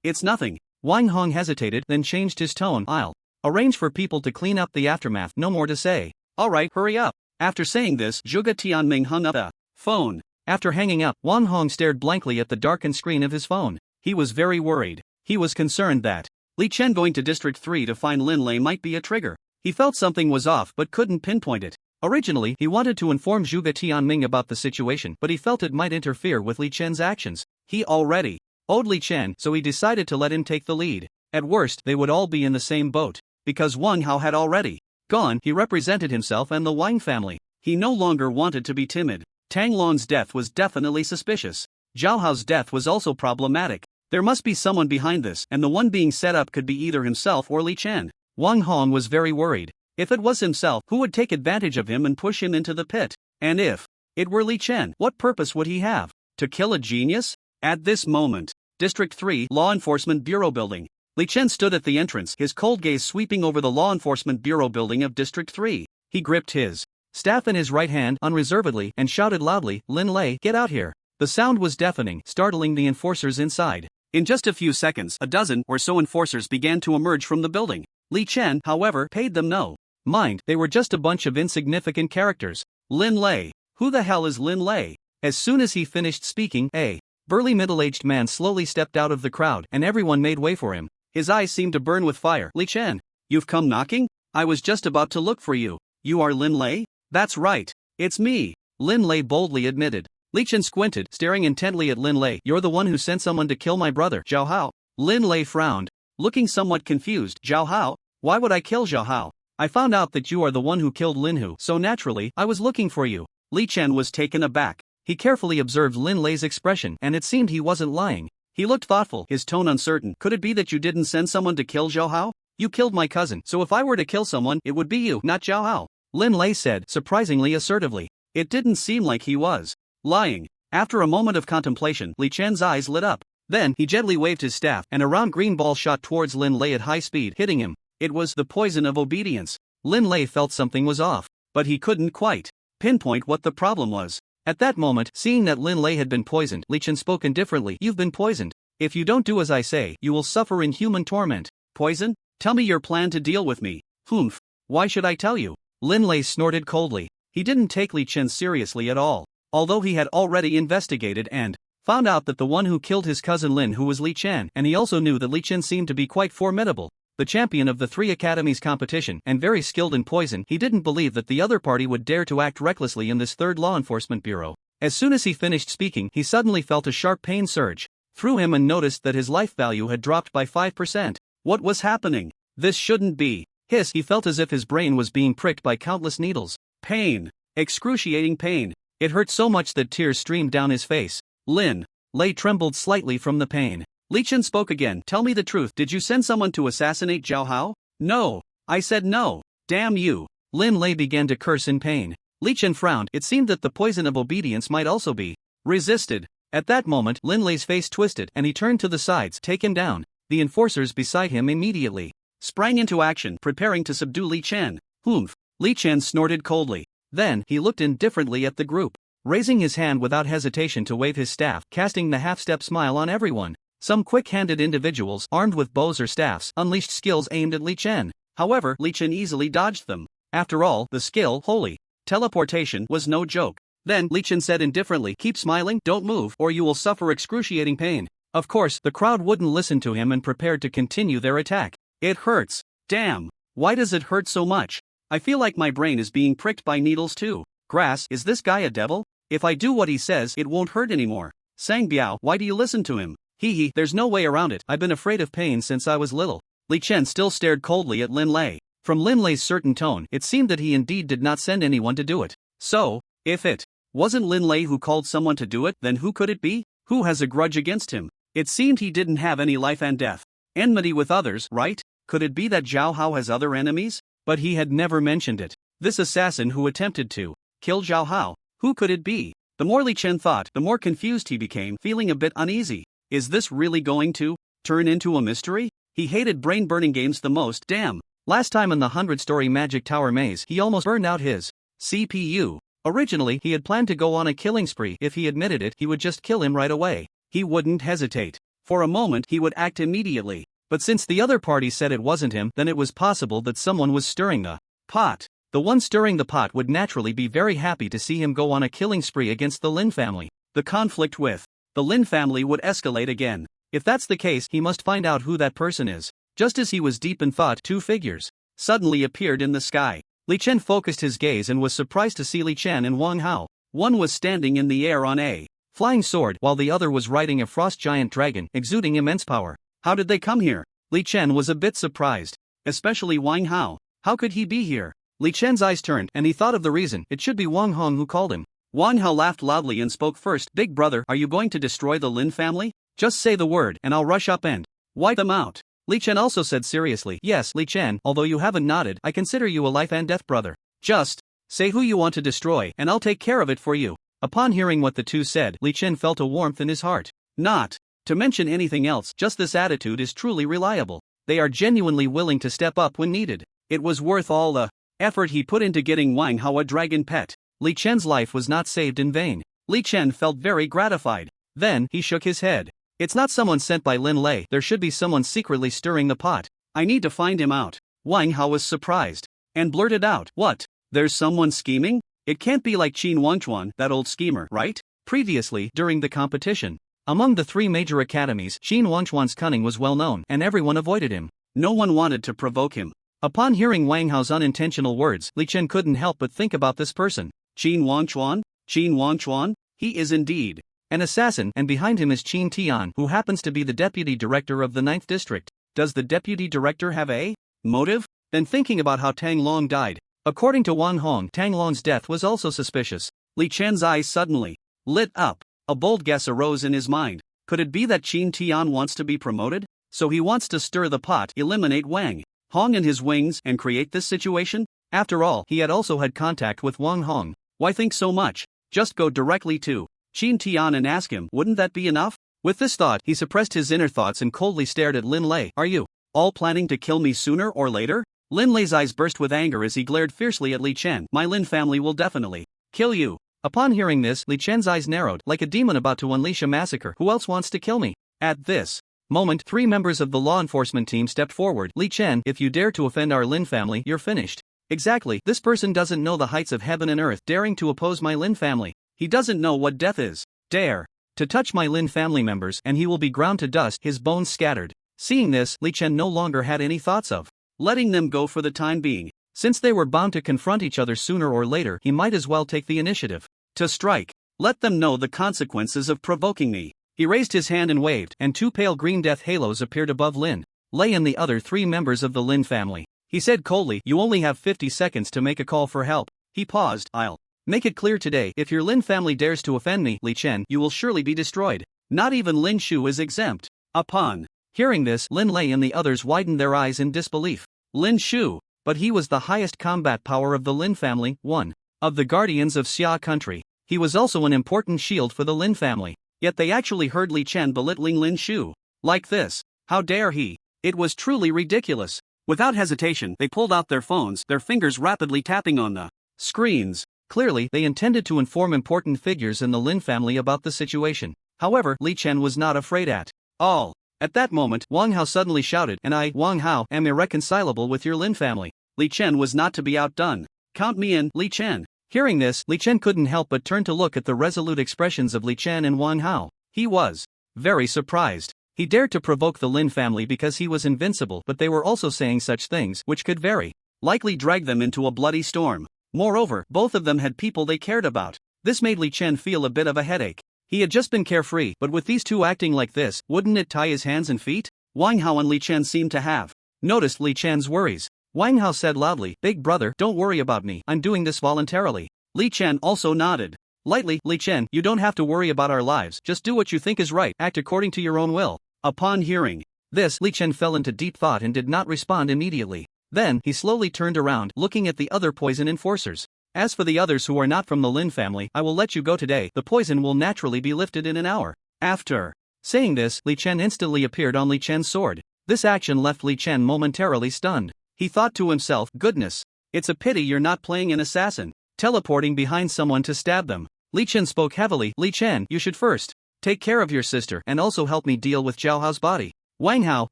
It's nothing. Wang Hong hesitated, then changed his tone. I'll arrange for people to clean up the aftermath. No more to say. Alright, hurry up. After saying this, Zhuge Tianming hung up the phone. After hanging up, Wang Hong stared blankly at the darkened screen of his phone. He was very worried. He was concerned that Li Chen going to District 3 to find Lin Lei might be a trigger. He felt something was off but couldn't pinpoint it. Originally, he wanted to inform Zhuge Tianming about the situation, but he felt it might interfere with Li Chen's actions. He already owed Li Chen, so he decided to let him take the lead. At worst, they would all be in the same boat. Because Wang Hao had already gone, he represented himself and the Wang family. He no longer wanted to be timid. Tang Lon's death was definitely suspicious. Zhao Hao's death was also problematic. There must be someone behind this, and the one being set up could be either himself or Li Chen. Wang Hong was very worried. If it was himself, who would take advantage of him and push him into the pit? And if it were Li Chen, what purpose would he have? To kill a genius? At this moment, District 3 Law Enforcement Bureau Building. Li Chen stood at the entrance, his cold gaze sweeping over the Law Enforcement Bureau Building of District 3. He gripped his staff in his right hand unreservedly and shouted loudly, "Lin Lei, get out here." The sound was deafening, startling the enforcers inside. In just a few seconds, a dozen or so enforcers began to emerge from the building. Li Chen, however, paid them no mind. They were just a bunch of insignificant characters. Lin Lei. Who the hell is Lin Lei? As soon as he finished speaking, a burly middle-aged man slowly stepped out of the crowd and everyone made way for him. His eyes seemed to burn with fire. "Li Chen, you've come knocking? I was just about to look for you. You are Lin Lei?" "That's right. It's me," Lin Lei boldly admitted. Li Chen squinted, staring intently at Lin Lei. "You're the one who sent someone to kill my brother, Zhao Hao." Lin Lei frowned, looking somewhat confused. "Zhao Hao? Why would I kill Zhao Hao? I found out that you are the one who killed Lin Hu, so naturally, I was looking for you." Li Chen was taken aback. He carefully observed Lin Lei's expression and it seemed he wasn't lying. He looked thoughtful, his tone uncertain. "Could it be that you didn't send someone to kill Zhao Hao? You killed my cousin, so if I were to kill someone, it would be you, not Zhao Hao," Lin Lei said, surprisingly assertively. It didn't seem like he was lying. After a moment of contemplation, Li Chen's eyes lit up. Then, he gently waved his staff and a round green ball shot towards Lin Lei at high speed, hitting him. It was the poison of obedience. Lin Lei felt something was off, but he couldn't quite pinpoint what the problem was. At that moment, seeing that Lin Lei had been poisoned, Li Chen spoke indifferently. "You've been poisoned. If you don't do as I say, you will suffer inhuman torment." "Poison? Tell me your plan to deal with me." "Humph. Why should I tell you?" Lin Lei snorted coldly. He didn't take Li Chen seriously at all. Although he had already investigated and found out that the one who killed his cousin Lin Hu was Li Chen, and he also knew that Li Chen seemed to be quite formidable, the champion of the 3 academies competition and very skilled in poison. He didn't believe that the other party would dare to act recklessly in this 3rd Law Enforcement Bureau. As soon as he finished speaking, he suddenly felt a sharp pain surge through him and noticed that his life value had dropped by 5%. What was happening? This shouldn't be. He felt as if his brain was being pricked by countless needles. Pain. Excruciating pain. It hurt so much that tears streamed down his face. Lin Lei trembled slightly from the pain. Li Chen spoke again. "Tell me the truth. Did you send someone to assassinate Zhao Hao?" "No. I said no." "Damn you." Lin Lei began to curse in pain. Li Chen frowned. It seemed that the poison of obedience might also be resisted. At that moment, Lin Lei's face twisted and he turned to the sides. "Taken down." The enforcers beside him immediately sprang into action, preparing to subdue Li Chen. "Humph." Li Chen snorted coldly. Then, he looked indifferently at the group, raising his hand without hesitation to wave his staff, casting the half-step smile on everyone. Some quick-handed individuals, armed with bows or staffs, unleashed skills aimed at Li Chen. However, Li Chen easily dodged them. After all, the skill, holy teleportation, was no joke. Then, Li Chen said indifferently, "Keep smiling, don't move, or you will suffer excruciating pain." Of course, the crowd wouldn't listen to him and prepared to continue their attack. "It hurts. Damn. Why does it hurt so much? I feel like my brain is being pricked by needles too. Grass, is this guy a devil? If I do what he says, it won't hurt anymore." "Sang Biao, why do you listen to him? Hee, there's no way around it. I've been afraid of pain since I was little." Li Chen still stared coldly at Lin Lei. From Lin Lei's certain tone, it seemed that he indeed did not send anyone to do it. So, if it wasn't Lin Lei who called someone to do it, then who could it be? Who has a grudge against him? It seemed he didn't have any life and death enmity with others, right? Could it be that Zhao Hao has other enemies? But he had never mentioned it. This assassin who attempted to kill Zhao Hao, who could it be? The more Li Chen thought, the more confused he became, feeling a bit uneasy. Is this really going to turn into a mystery? He hated brain-burning games the most. Damn. Last time in the 100-story Magic Tower maze, he almost burned out his CPU. Originally, he had planned to go on a killing spree. If he admitted it, he would just kill him right away. He wouldn't hesitate. For a moment, he would act immediately. But since the other party said it wasn't him, then it was possible that someone was stirring the pot. The one stirring the pot would naturally be very happy to see him go on a killing spree against the Lin family. The conflict with the Lin family would escalate again. If that's the case, he must find out who that person is. Just as he was deep in thought, 2 figures suddenly appeared in the sky. Li Chen focused his gaze and was surprised to see Li Chen and Wang Hao. One was standing in the air on a flying sword, while the other was riding a frost giant dragon, exuding immense power. How did they come here? Li Chen was a bit surprised. Especially Wang Hao. How could he be here? Li Chen's eyes turned, and he thought of the reason. It should be Wang Hong who called him. Wang Hao laughed loudly and spoke first. "Big brother, are you going to destroy the Lin family? Just say the word, and I'll rush up and wipe them out." Li Chen also said seriously. Yes, Li Chen, although you haven't nodded, I consider you a life and death brother. Just say who you want to destroy and I'll take care of it for you. Upon hearing what the two said, Li Chen felt a warmth in his heart. Not to mention anything else, just this attitude is truly reliable. They are genuinely willing to step up when needed. It was worth all the effort he put into getting Wang Hao a dragon pet. Li Chen's life was not saved in vain. Li Chen felt very gratified. Then, he shook his head. It's not someone sent by Lin Lei, there should be someone secretly stirring the pot. I need to find him out. Wang Hao was surprised and blurted out, what? There's someone scheming? It can't be like Qin Wangchuan, that old schemer, right? Previously, during the competition, among the three major academies, Qin Wangchuan's cunning was well known and everyone avoided him. No one wanted to provoke him. Upon hearing Wang Hao's unintentional words, Li Chen couldn't help but think about this person. Qin Wangchuan? Qin Wangchuan? He is indeed an assassin, and behind him is Qin Tian, who happens to be the deputy director of the 9th district. Does the deputy director have a motive? Then thinking about how Tang Long died. According to Wang Hong, Tang Long's death was also suspicious. Li Chen's eyes suddenly lit up. A bold guess arose in his mind. Could it be that Qin Tian wants to be promoted? So he wants to stir the pot, eliminate Wang Hong and his wings, and create this situation? After all, he had also had contact with Wang Hong. Why think so much? Just go directly to Qin Tian and ask him, wouldn't that be enough? With this thought, he suppressed his inner thoughts and coldly stared at Lin Lei. Are you all planning to kill me sooner or later? Lin Lei's eyes burst with anger as he glared fiercely at Li Chen. My Lin family will definitely kill you. Upon hearing this, Li Chen's eyes narrowed, like a demon about to unleash a massacre. Who else wants to kill me? At this moment, 3 members of the law enforcement team stepped forward. Li Chen, if you dare to offend our Lin family, you're finished. Exactly, this person doesn't know the heights of heaven and earth, daring to oppose my Lin family. He doesn't know what death is. Dare to touch my Lin family members and he will be ground to dust, his bones scattered. Seeing this, Li Chen no longer had any thoughts of letting them go for the time being. Since they were bound to confront each other sooner or later, he might as well take the initiative to strike. Let them know the consequences of provoking me. He raised his hand and waved, and 2 pale green death halos appeared above Lin Lei and the other 3 members of the Lin family. He said coldly, you only have 50 seconds to make a call for help. He paused. I'll make it clear today, if your Lin family dares to offend me, Li Chen, you will surely be destroyed. Not even Lin Shu is exempt. Upon hearing this, Lin Lei and the others widened their eyes in disbelief. Lin Shu, but he was the highest combat power of the Lin family, one of the guardians of Xia country. He was also an important shield for the Lin family. Yet they actually heard Li Chen belittling Lin Shu like this. How dare he? It was truly ridiculous. Without hesitation, they pulled out their phones, their fingers rapidly tapping on the screens. Clearly, they intended to inform important figures in the Lin family about the situation. However, Li Chen was not afraid at all. At that moment, Wang Hao suddenly shouted, and I, Wang Hao, am irreconcilable with your Lin family. Li Chen was not to be outdone. Count me in, Li Chen. Hearing this, Li Chen couldn't help but turn to look at the resolute expressions of Li Chen and Wang Hao. He was very surprised. He dared to provoke the Lin family because he was invincible, but they were also saying such things which could very likely drag them into a bloody storm. Moreover, both of them had people they cared about. This made Li Chen feel a bit of a headache. He had just been carefree, but with these two acting like this, wouldn't it tie his hands and feet? Wang Hao and Li Chen seemed to have noticed Li Chen's worries. Wang Hao said loudly, Big brother, don't worry about me, I'm doing this voluntarily. Li Chen also nodded lightly. Li Chen, you don't have to worry about our lives, just do what you think is right, act according to your own will. Upon hearing this, Li Chen fell into deep thought and did not respond immediately. Then, he slowly turned around, looking at the other poison enforcers. As for the others who are not from the Lin family, I will let you go today, the poison will naturally be lifted in an hour. After saying this, Li Chen instantly appeared on Li Chen's sword. This action left Li Chen momentarily stunned. He thought to himself, goodness, it's a pity you're not playing an assassin, teleporting behind someone to stab them. Li Chen spoke heavily, Li Chen, you should first take care of your sister and also help me deal with Zhao Hao's body. Wang Hao,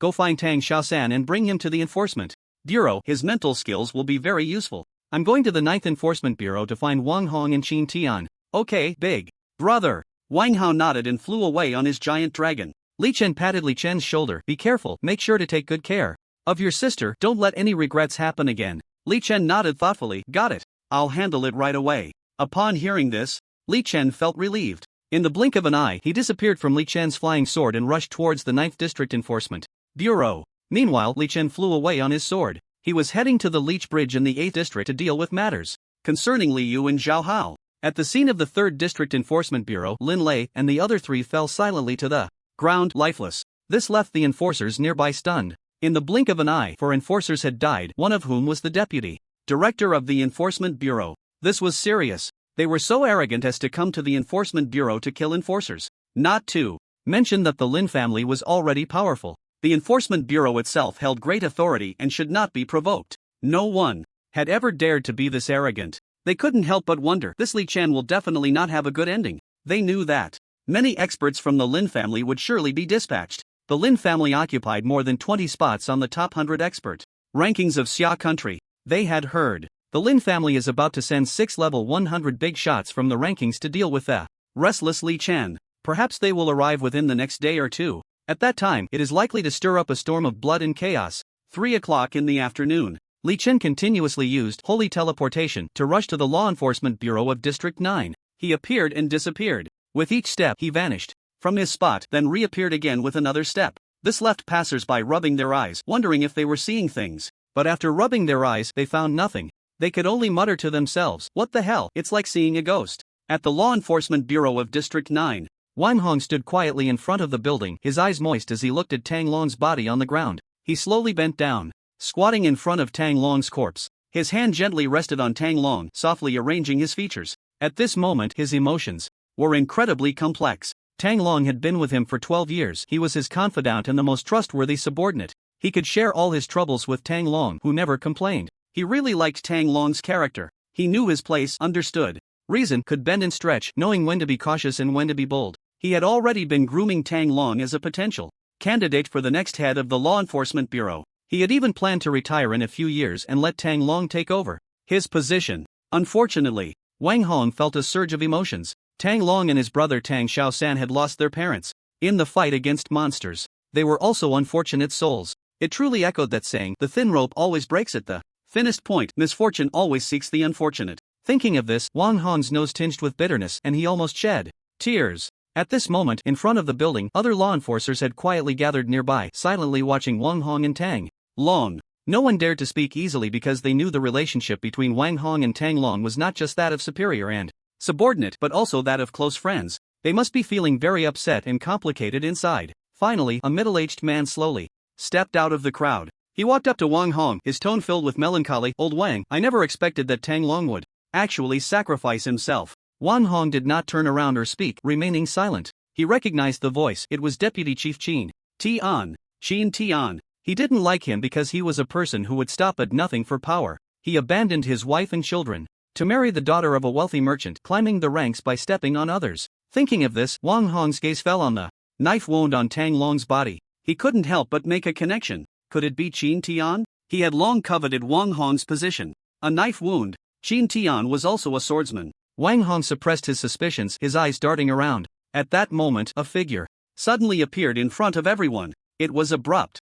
go find Tang Xiaosan and bring him to the enforcement bureau, his mental skills will be very useful. I'm going to the 9th Enforcement Bureau to find Wang Hong and Qin Tian. Okay, big brother. Wang Hao nodded and flew away on his giant dragon. Li Chen patted Li Chen's shoulder. Be careful, make sure to take good care of your sister, don't let any regrets happen again. Li Chen nodded thoughtfully. Got it. I'll handle it right away. Upon hearing this, Li Chen felt relieved. In the blink of an eye, he disappeared from Li Chen's flying sword and rushed towards the 9th District Enforcement Bureau. Meanwhile, Li Chen flew away on his sword. He was heading to the Leech Bridge in the 8th District to deal with matters concerning Li Yu and Zhao Hao. At the scene of the 3rd District Enforcement Bureau, Lin Lei and the other 3 fell silently to the ground, lifeless. This left the enforcers nearby stunned. In the blink of an eye, 4 enforcers had died, one of whom was the deputy director of the Enforcement Bureau. This was serious. They were so arrogant as to come to the Enforcement Bureau to kill enforcers. Not to mention that the Lin family was already powerful. The Enforcement Bureau itself held great authority and should not be provoked. No one had ever dared to be this arrogant. They couldn't help but wonder, this Li Chen will definitely not have a good ending. They knew that many experts from the Lin family would surely be dispatched. The Lin family occupied more than 20 spots on the top 100 expert rankings of Xia country. They had heard the Lin family is about to send 6 level 100 big shots from the rankings to deal with the restless Li Chen. Perhaps they will arrive within the next day or two. At that time, it is likely to stir up a storm of blood and chaos. 3 o'clock in the afternoon. Li Chen continuously used holy teleportation to rush to the Law Enforcement Bureau of District 9. He appeared and disappeared. With each step, he vanished from his spot, then reappeared again with another step. This left passers-by rubbing their eyes, wondering if they were seeing things. But after rubbing their eyes, they found nothing. They could only mutter to themselves, "What the hell, it's like seeing a ghost." At the Law Enforcement Bureau of District 9, Wang Hong stood quietly in front of the building, his eyes moist as he looked at Tang Long's body on the ground. He slowly bent down, squatting in front of Tang Long's corpse. His hand gently rested on Tang Long, softly arranging his features. At this moment, his emotions were incredibly complex. Tang Long had been with him for 12 years. He was his confidant and the most trustworthy subordinate. He could share all his troubles with Tang Long, who never complained. He really liked Tang Long's character. He knew his place, understood reason, could bend and stretch, knowing when to be cautious and when to be bold. He had already been grooming Tang Long as a potential candidate for the next head of the Law Enforcement Bureau. He had even planned to retire in a few years and let Tang Long take over his position. Unfortunately, Wang Hong felt a surge of emotions. Tang Long and his brother Tang Xiaoshan had lost their parents in the fight against monsters. They were also unfortunate souls. It truly echoed that saying, "The thin rope always breaks at the thinnest point. Misfortune always seeks the unfortunate." Thinking of this, Wang Hong's nose tinged with bitterness and he almost shed tears. At this moment, in front of the building, other law enforcers had quietly gathered nearby, silently watching Wang Hong and Tang Long. No one dared to speak easily because they knew the relationship between Wang Hong and Tang Long was not just that of superior and subordinate but also that of close friends. They must be feeling very upset and complicated inside. Finally, a middle-aged man slowly stepped out of the crowd. He walked up to Wang Hong, his tone filled with melancholy. "Old Wang, I never expected that Tang Long would actually sacrifice himself." Wang Hong did not turn around or speak, remaining silent. He recognized the voice. It was Deputy Chief Qin Tian. Qin Tian. He didn't like him because he was a person who would stop at nothing for power. He abandoned his wife and children to marry the daughter of a wealthy merchant, climbing the ranks by stepping on others. Thinking of this, Wang Hong's gaze fell on the knife wound on Tang Long's body. He couldn't help but make a connection. Could it be Qin Tian? He had long coveted Wang Hong's position. A knife wound. Qin Tian was also a swordsman. Wang Hong suppressed his suspicions, his eyes darting around. At that moment, a figure suddenly appeared in front of everyone. It was abrupt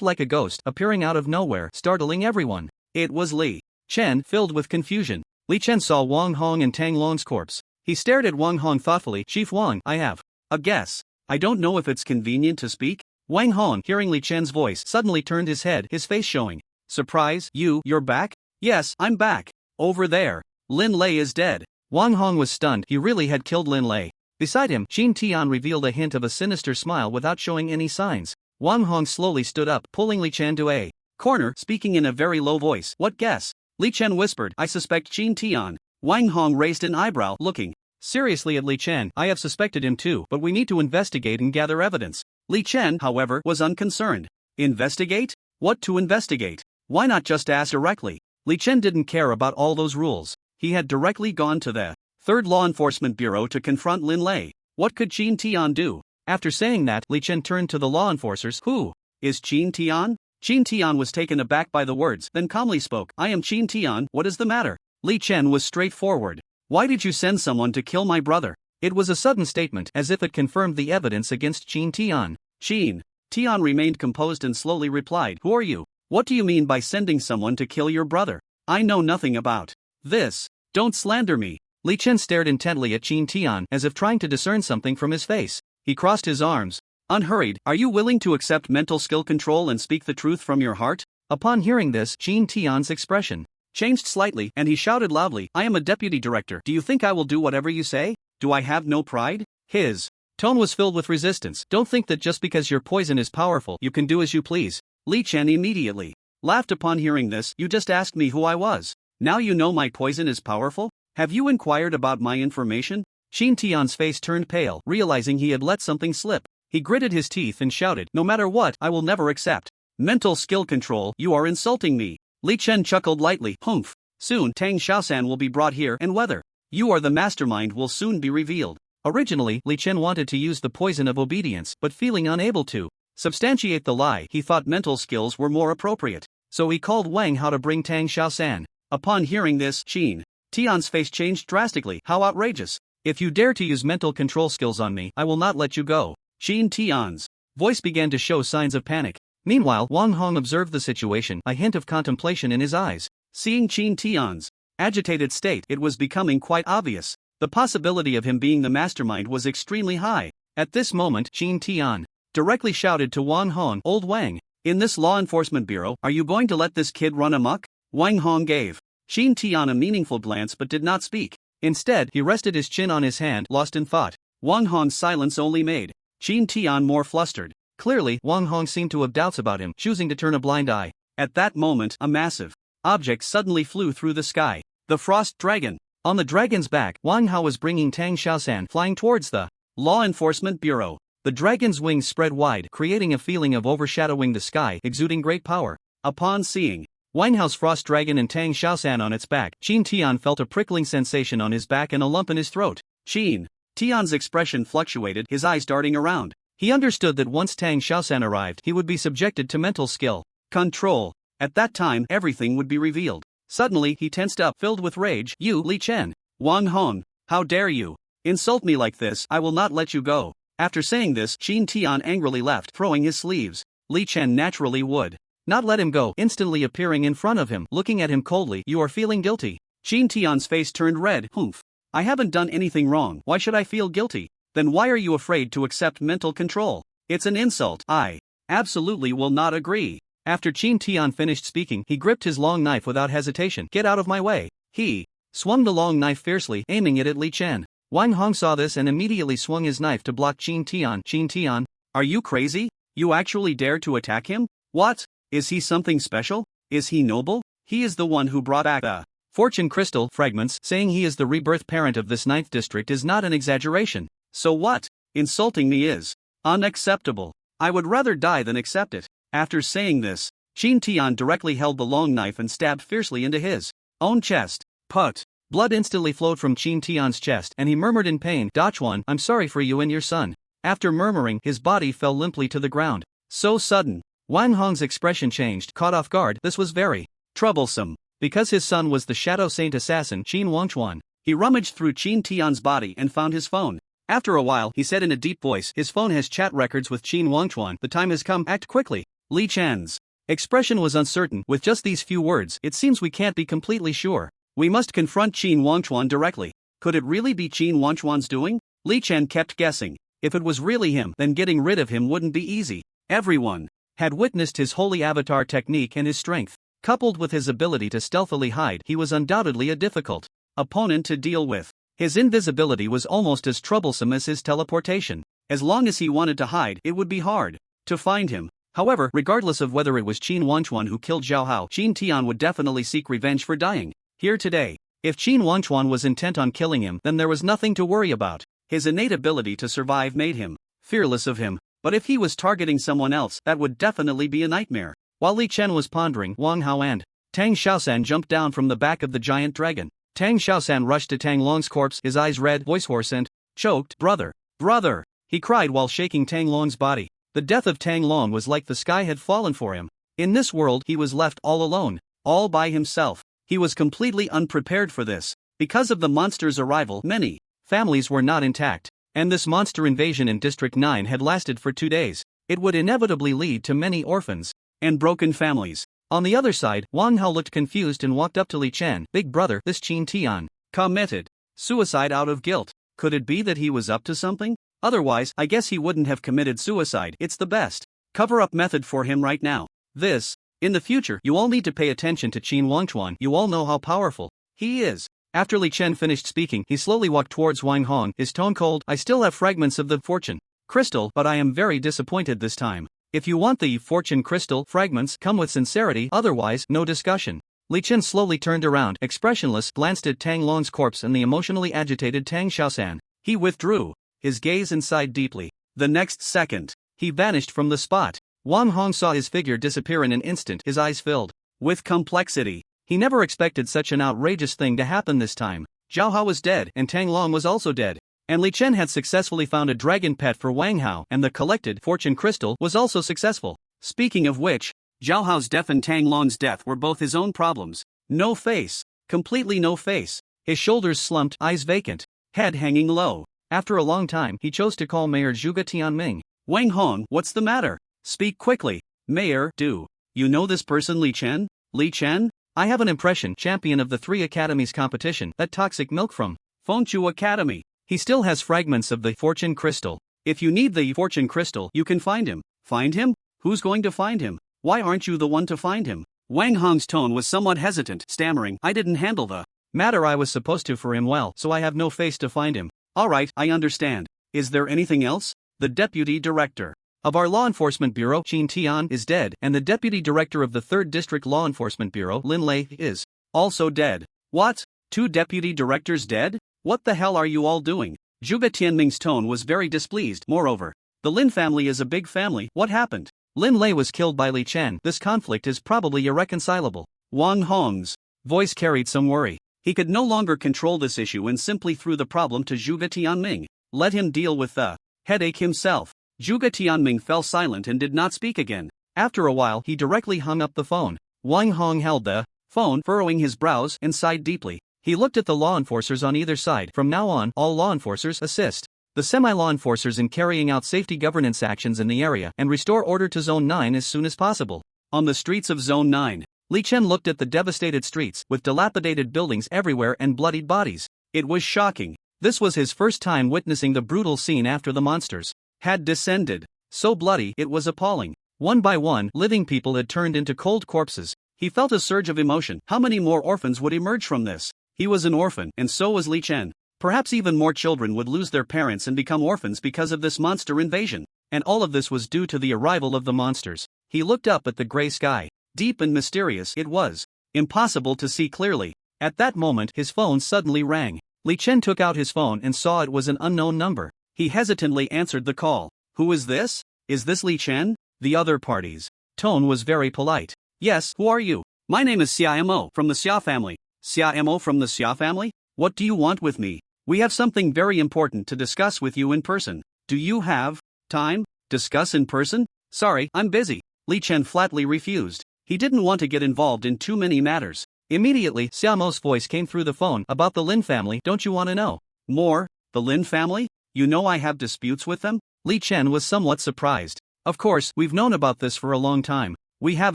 like a ghost, appearing out of nowhere, startling everyone. It was Li Chen, filled with confusion. Li Chen saw Wang Hong and Tang Long's corpse. He stared at Wang Hong thoughtfully. "Chief Wang, I have a guess. I don't know if it's convenient to speak." Wang Hong, hearing Li Chen's voice, suddenly turned his head, his face showing surprise. You're back?" "Yes, I'm back. Over there. Lin Lei is dead." Wang Hong was stunned. He really had killed Lin Lei. Beside him, Qin Tian revealed a hint of a sinister smile without showing any signs. Wang Hong slowly stood up, pulling Li Chen to a corner, speaking in a very low voice. "What guess?" Li Chen whispered. "I suspect Qin Tian." Wang Hong raised an eyebrow, looking seriously at Li Chen. "I have suspected him too, but we need to investigate and gather evidence." Li Chen, however, was unconcerned. Investigate? What to investigate? Why not just ask directly? Li Chen didn't care about all those rules. He had directly gone to the 3rd Law Enforcement Bureau to confront Lin Lei. What could Qin Tian do? After saying that, Li Chen turned to the law enforcers. "Who is Qin Tian?" Qin Tian was taken aback by the words, then calmly spoke. "I am Qin Tian, what is the matter?" Li Chen was straightforward. "Why did you send someone to kill my brother?" It was a sudden statement, as if it confirmed the evidence against Qin Tian. Qin Tian remained composed and slowly replied. "Who are you? What do you mean by sending someone to kill your brother? I know nothing about this. Don't slander me." Li Chen stared intently at Qin Tian, as if trying to discern something from his face. He crossed his arms, unhurried. "Are you willing to accept mental skill control and speak the truth from your heart?" Upon hearing this, Qin Tian's expression changed slightly, and he shouted loudly, "I am a deputy director. Do you think I will do whatever you say? Do I have no pride?" His tone was filled with resistance. "Don't think that just because your poison is powerful, you can do as you please." Li Chen immediately laughed upon hearing this. You just asked me who I was. Now you know my poison is powerful? Have you inquired about my information? Qin Tian's face turned pale, realizing he had let something slip. He gritted his teeth and shouted, no matter what, I will never accept mental skill control. You are insulting me. Li Chen chuckled lightly. Humph. Soon Tang Xiaoshan will be brought here, and whether you are the mastermind will soon be revealed. Originally, Li Chen wanted to use the poison of obedience, but feeling unable to substantiate the lie, he thought mental skills were more appropriate. So he called Wang Hao to bring Tang Xiaoshan. Upon hearing this, Qin Tian's face changed drastically. How outrageous. If you dare to use mental control skills on me, I will not let you go. Qin Tian's voice began to show signs of panic. Meanwhile, Wang Hong observed the situation, a hint of contemplation in his eyes. Seeing Qin Tian's agitated state, it was becoming quite obvious. The possibility of him being the mastermind was extremely high. At this moment, Qin Tian directly shouted to Wang Hong, Old Wang, in this law enforcement bureau, are you going to let this kid run amok? Wang Hong gave Qin Tian a meaningful glance but did not speak. Instead, he rested his chin on his hand, lost in thought. Wang Hong's silence only made Qin Tian more flustered. Clearly, Wang Hong seemed to have doubts about him, choosing to turn a blind eye. At that moment, a massive object suddenly flew through the sky. The Frost Dragon. On the dragon's back, Wang Hao was bringing Tang Xiaoshan flying towards the Law Enforcement Bureau. The dragon's wings spread wide, creating a feeling of overshadowing the sky, exuding great power. Upon seeing Wang Hao's Frost Dragon and Tang Xiaoshan on its back, Qin Tian felt a prickling sensation on his back and a lump in his throat. Qin Tian's expression fluctuated, his eyes darting around. He understood that once Tang Xiaoshan arrived, he would be subjected to mental skill control. At that time, everything would be revealed. Suddenly, he tensed up, filled with rage. You, Li Chen, Wang Hong, how dare you insult me like this? I will not let you go. After saying this, Qin Tian angrily left, throwing his sleeves. Li Chen naturally would not let him go, instantly appearing in front of him, looking at him coldly. You are feeling guilty. Qin Tian's face turned red. Humph. I haven't done anything wrong. Why should I feel guilty? Then why are you afraid to accept mental control? It's an insult. I absolutely will not agree. After Qin Tian finished speaking, he gripped his long knife without hesitation. Get out of my way. He swung the long knife fiercely, aiming it at Li Chen. Wang Hong saw this and immediately swung his knife to block Qin Tian. Qin Tian, are you crazy? You actually dare to attack him? What? Is he something special? Is he noble? He is the one who brought back the fortune crystal fragments. Saying he is the rebirth parent of this 9th district is not an exaggeration. So what? Insulting me is unacceptable. I would rather die than accept it. After saying this, Qin Tian directly held the long knife and stabbed fiercely into his own chest. Put. Blood instantly flowed from Qin Tian's chest and he murmured in pain, Dachuan, I'm sorry for you and your son. After murmuring, his body fell limply to the ground. So sudden. Wang Hong's expression changed, caught off guard. This was very troublesome. Because his son was the Shadow Saint assassin Qin Wangchuan, he rummaged through Qin Tian's body and found his phone. After a while, he said in a deep voice, his phone has chat records with Qin Wangchuan. The time has come, act quickly. Li Chen's expression was uncertain. With just these few words, it seems we can't be completely sure. We must confront Qin Wangchuan directly. Could it really be Qin Wangchuan's doing? Li Chen kept guessing. If it was really him, then getting rid of him wouldn't be easy. Everyone had witnessed his holy avatar technique and his strength. Coupled with his ability to stealthily hide, he was undoubtedly a difficult opponent to deal with. His invisibility was almost as troublesome as his teleportation. As long as he wanted to hide, it would be hard to find him. However, regardless of whether it was Qin Wangchuan who killed Zhao Hao, Qin Tian would definitely seek revenge for dying here today. If Qin Wangchuan was intent on killing him, then there was nothing to worry about. His innate ability to survive made him fearless of him. But if he was targeting someone else, that would definitely be a nightmare. While Li Chen was pondering, Wang Hao and Tang Xiaoshan jumped down from the back of the giant dragon. Tang Xiaoshan rushed to Tang Long's corpse, his eyes red, voice hoarse and choked. Brother! Brother! He cried while shaking Tang Long's body. The death of Tang Long was like the sky had fallen for him. In this world, he was left all alone, all by himself. He was completely unprepared for this. Because of the monster's arrival, many families were not intact. And this monster invasion in District 9 had lasted for 2 days. It would inevitably lead to many orphans and broken families. On the other side, Wang Hao looked confused and walked up to Li Chen. Big brother, this Qin Tian committed suicide out of guilt. Could it be that he was up to something? Otherwise, I guess he wouldn't have committed suicide. It's the best cover-up method for him right now. In the future, you all need to pay attention to Qin Wangchuan. You all know how powerful he is. After Li Chen finished speaking, he slowly walked towards Wang Hong, his tone cold. I still have fragments of the fortune crystal, but I am very disappointed this time. If you want the fortune crystal fragments, come with sincerity, otherwise, no discussion. Li Chen slowly turned around, expressionless, glanced at Tang Long's corpse and the emotionally agitated Tang Xiaosan. He withdrew, his gaze inside deeply. The next second, he vanished from the spot. Wang Hong saw his figure disappear in an instant, his eyes filled with complexity. He never expected such an outrageous thing to happen this time. Zhao Hao was dead, and Tang Long was also dead. And Li Chen had successfully found a dragon pet for Wang Hao, and the collected fortune crystal was also successful. Speaking of which, Zhao Hao's death and Tang Long's death were both his own problems. No face. Completely no face. His shoulders slumped, eyes vacant, head hanging low. After a long time, he chose to call Mayor Zhuge Tianming. Wang Hong, what's the matter? Speak quickly. Mayor, do you know this person Li Chen? Li Chen? I have an impression, champion of the 3 academies competition, that toxic milk from Fengchu Academy. He still has fragments of the fortune crystal. If you need the fortune crystal, you can find him. Find him? Who's going to find him? Why aren't you the one to find him? Wang Hong's tone was somewhat hesitant, stammering, I didn't handle the matter I was supposed to for him well, so I have no face to find him. Alright, I understand. Is there anything else? The deputy director of our law enforcement bureau, Qin Tian, is dead, and the deputy director of the 3rd District Law Enforcement Bureau, Lin Lei, is also dead. What? 2 deputy directors dead? What the hell are you all doing? Zhuge Tianming's tone was very displeased. Moreover, the Lin family is a big family. What happened? Lin Lei was killed by Li Chen. This conflict is probably irreconcilable. Wang Hong's voice carried some worry. He could no longer control this issue and simply threw the problem to Zhuge Tianming. Let him deal with the headache himself. Zhuge Tianming fell silent and did not speak again. After a while, he directly hung up the phone. Wang Hong held the phone, furrowing his brows, and sighed deeply. He looked at the law enforcers on either side. From now on, all law enforcers assist the semi-law enforcers in carrying out safety governance actions in the area and restore order to Zone 9 as soon as possible. On the streets of Zone 9, Li Chen looked at the devastated streets, with dilapidated buildings everywhere and bloodied bodies. It was shocking. This was his first time witnessing the brutal scene after the monsters had descended. So bloody, it was appalling. One by one, living people had turned into cold corpses. He felt a surge of emotion. How many more orphans would emerge from this? He was an orphan, and so was Li Chen. Perhaps even more children would lose their parents and become orphans because of this monster invasion. And all of this was due to the arrival of the monsters. He looked up at the gray sky. Deep and mysterious it was. Impossible to see clearly. At that moment, his phone suddenly rang. Li Chen took out his phone and saw it was an unknown number. He hesitantly answered the call. Who is this? Is this Li Chen? The other party's tone was very polite. Yes, who are you? My name is Xia Mo from the Xia family. Xia Mo from the Xia family? What do you want with me? We have something very important to discuss with you in person. Do you have time? Discuss in person? Sorry, I'm busy. Li Chen flatly refused. He didn't want to get involved in too many matters. Immediately, Xia Mo's voice came through the phone. About the Lin family, don't you want to know more? The Lin family? You know I have disputes with them? Li Chen was somewhat surprised. Of course, we've known about this for a long time. We have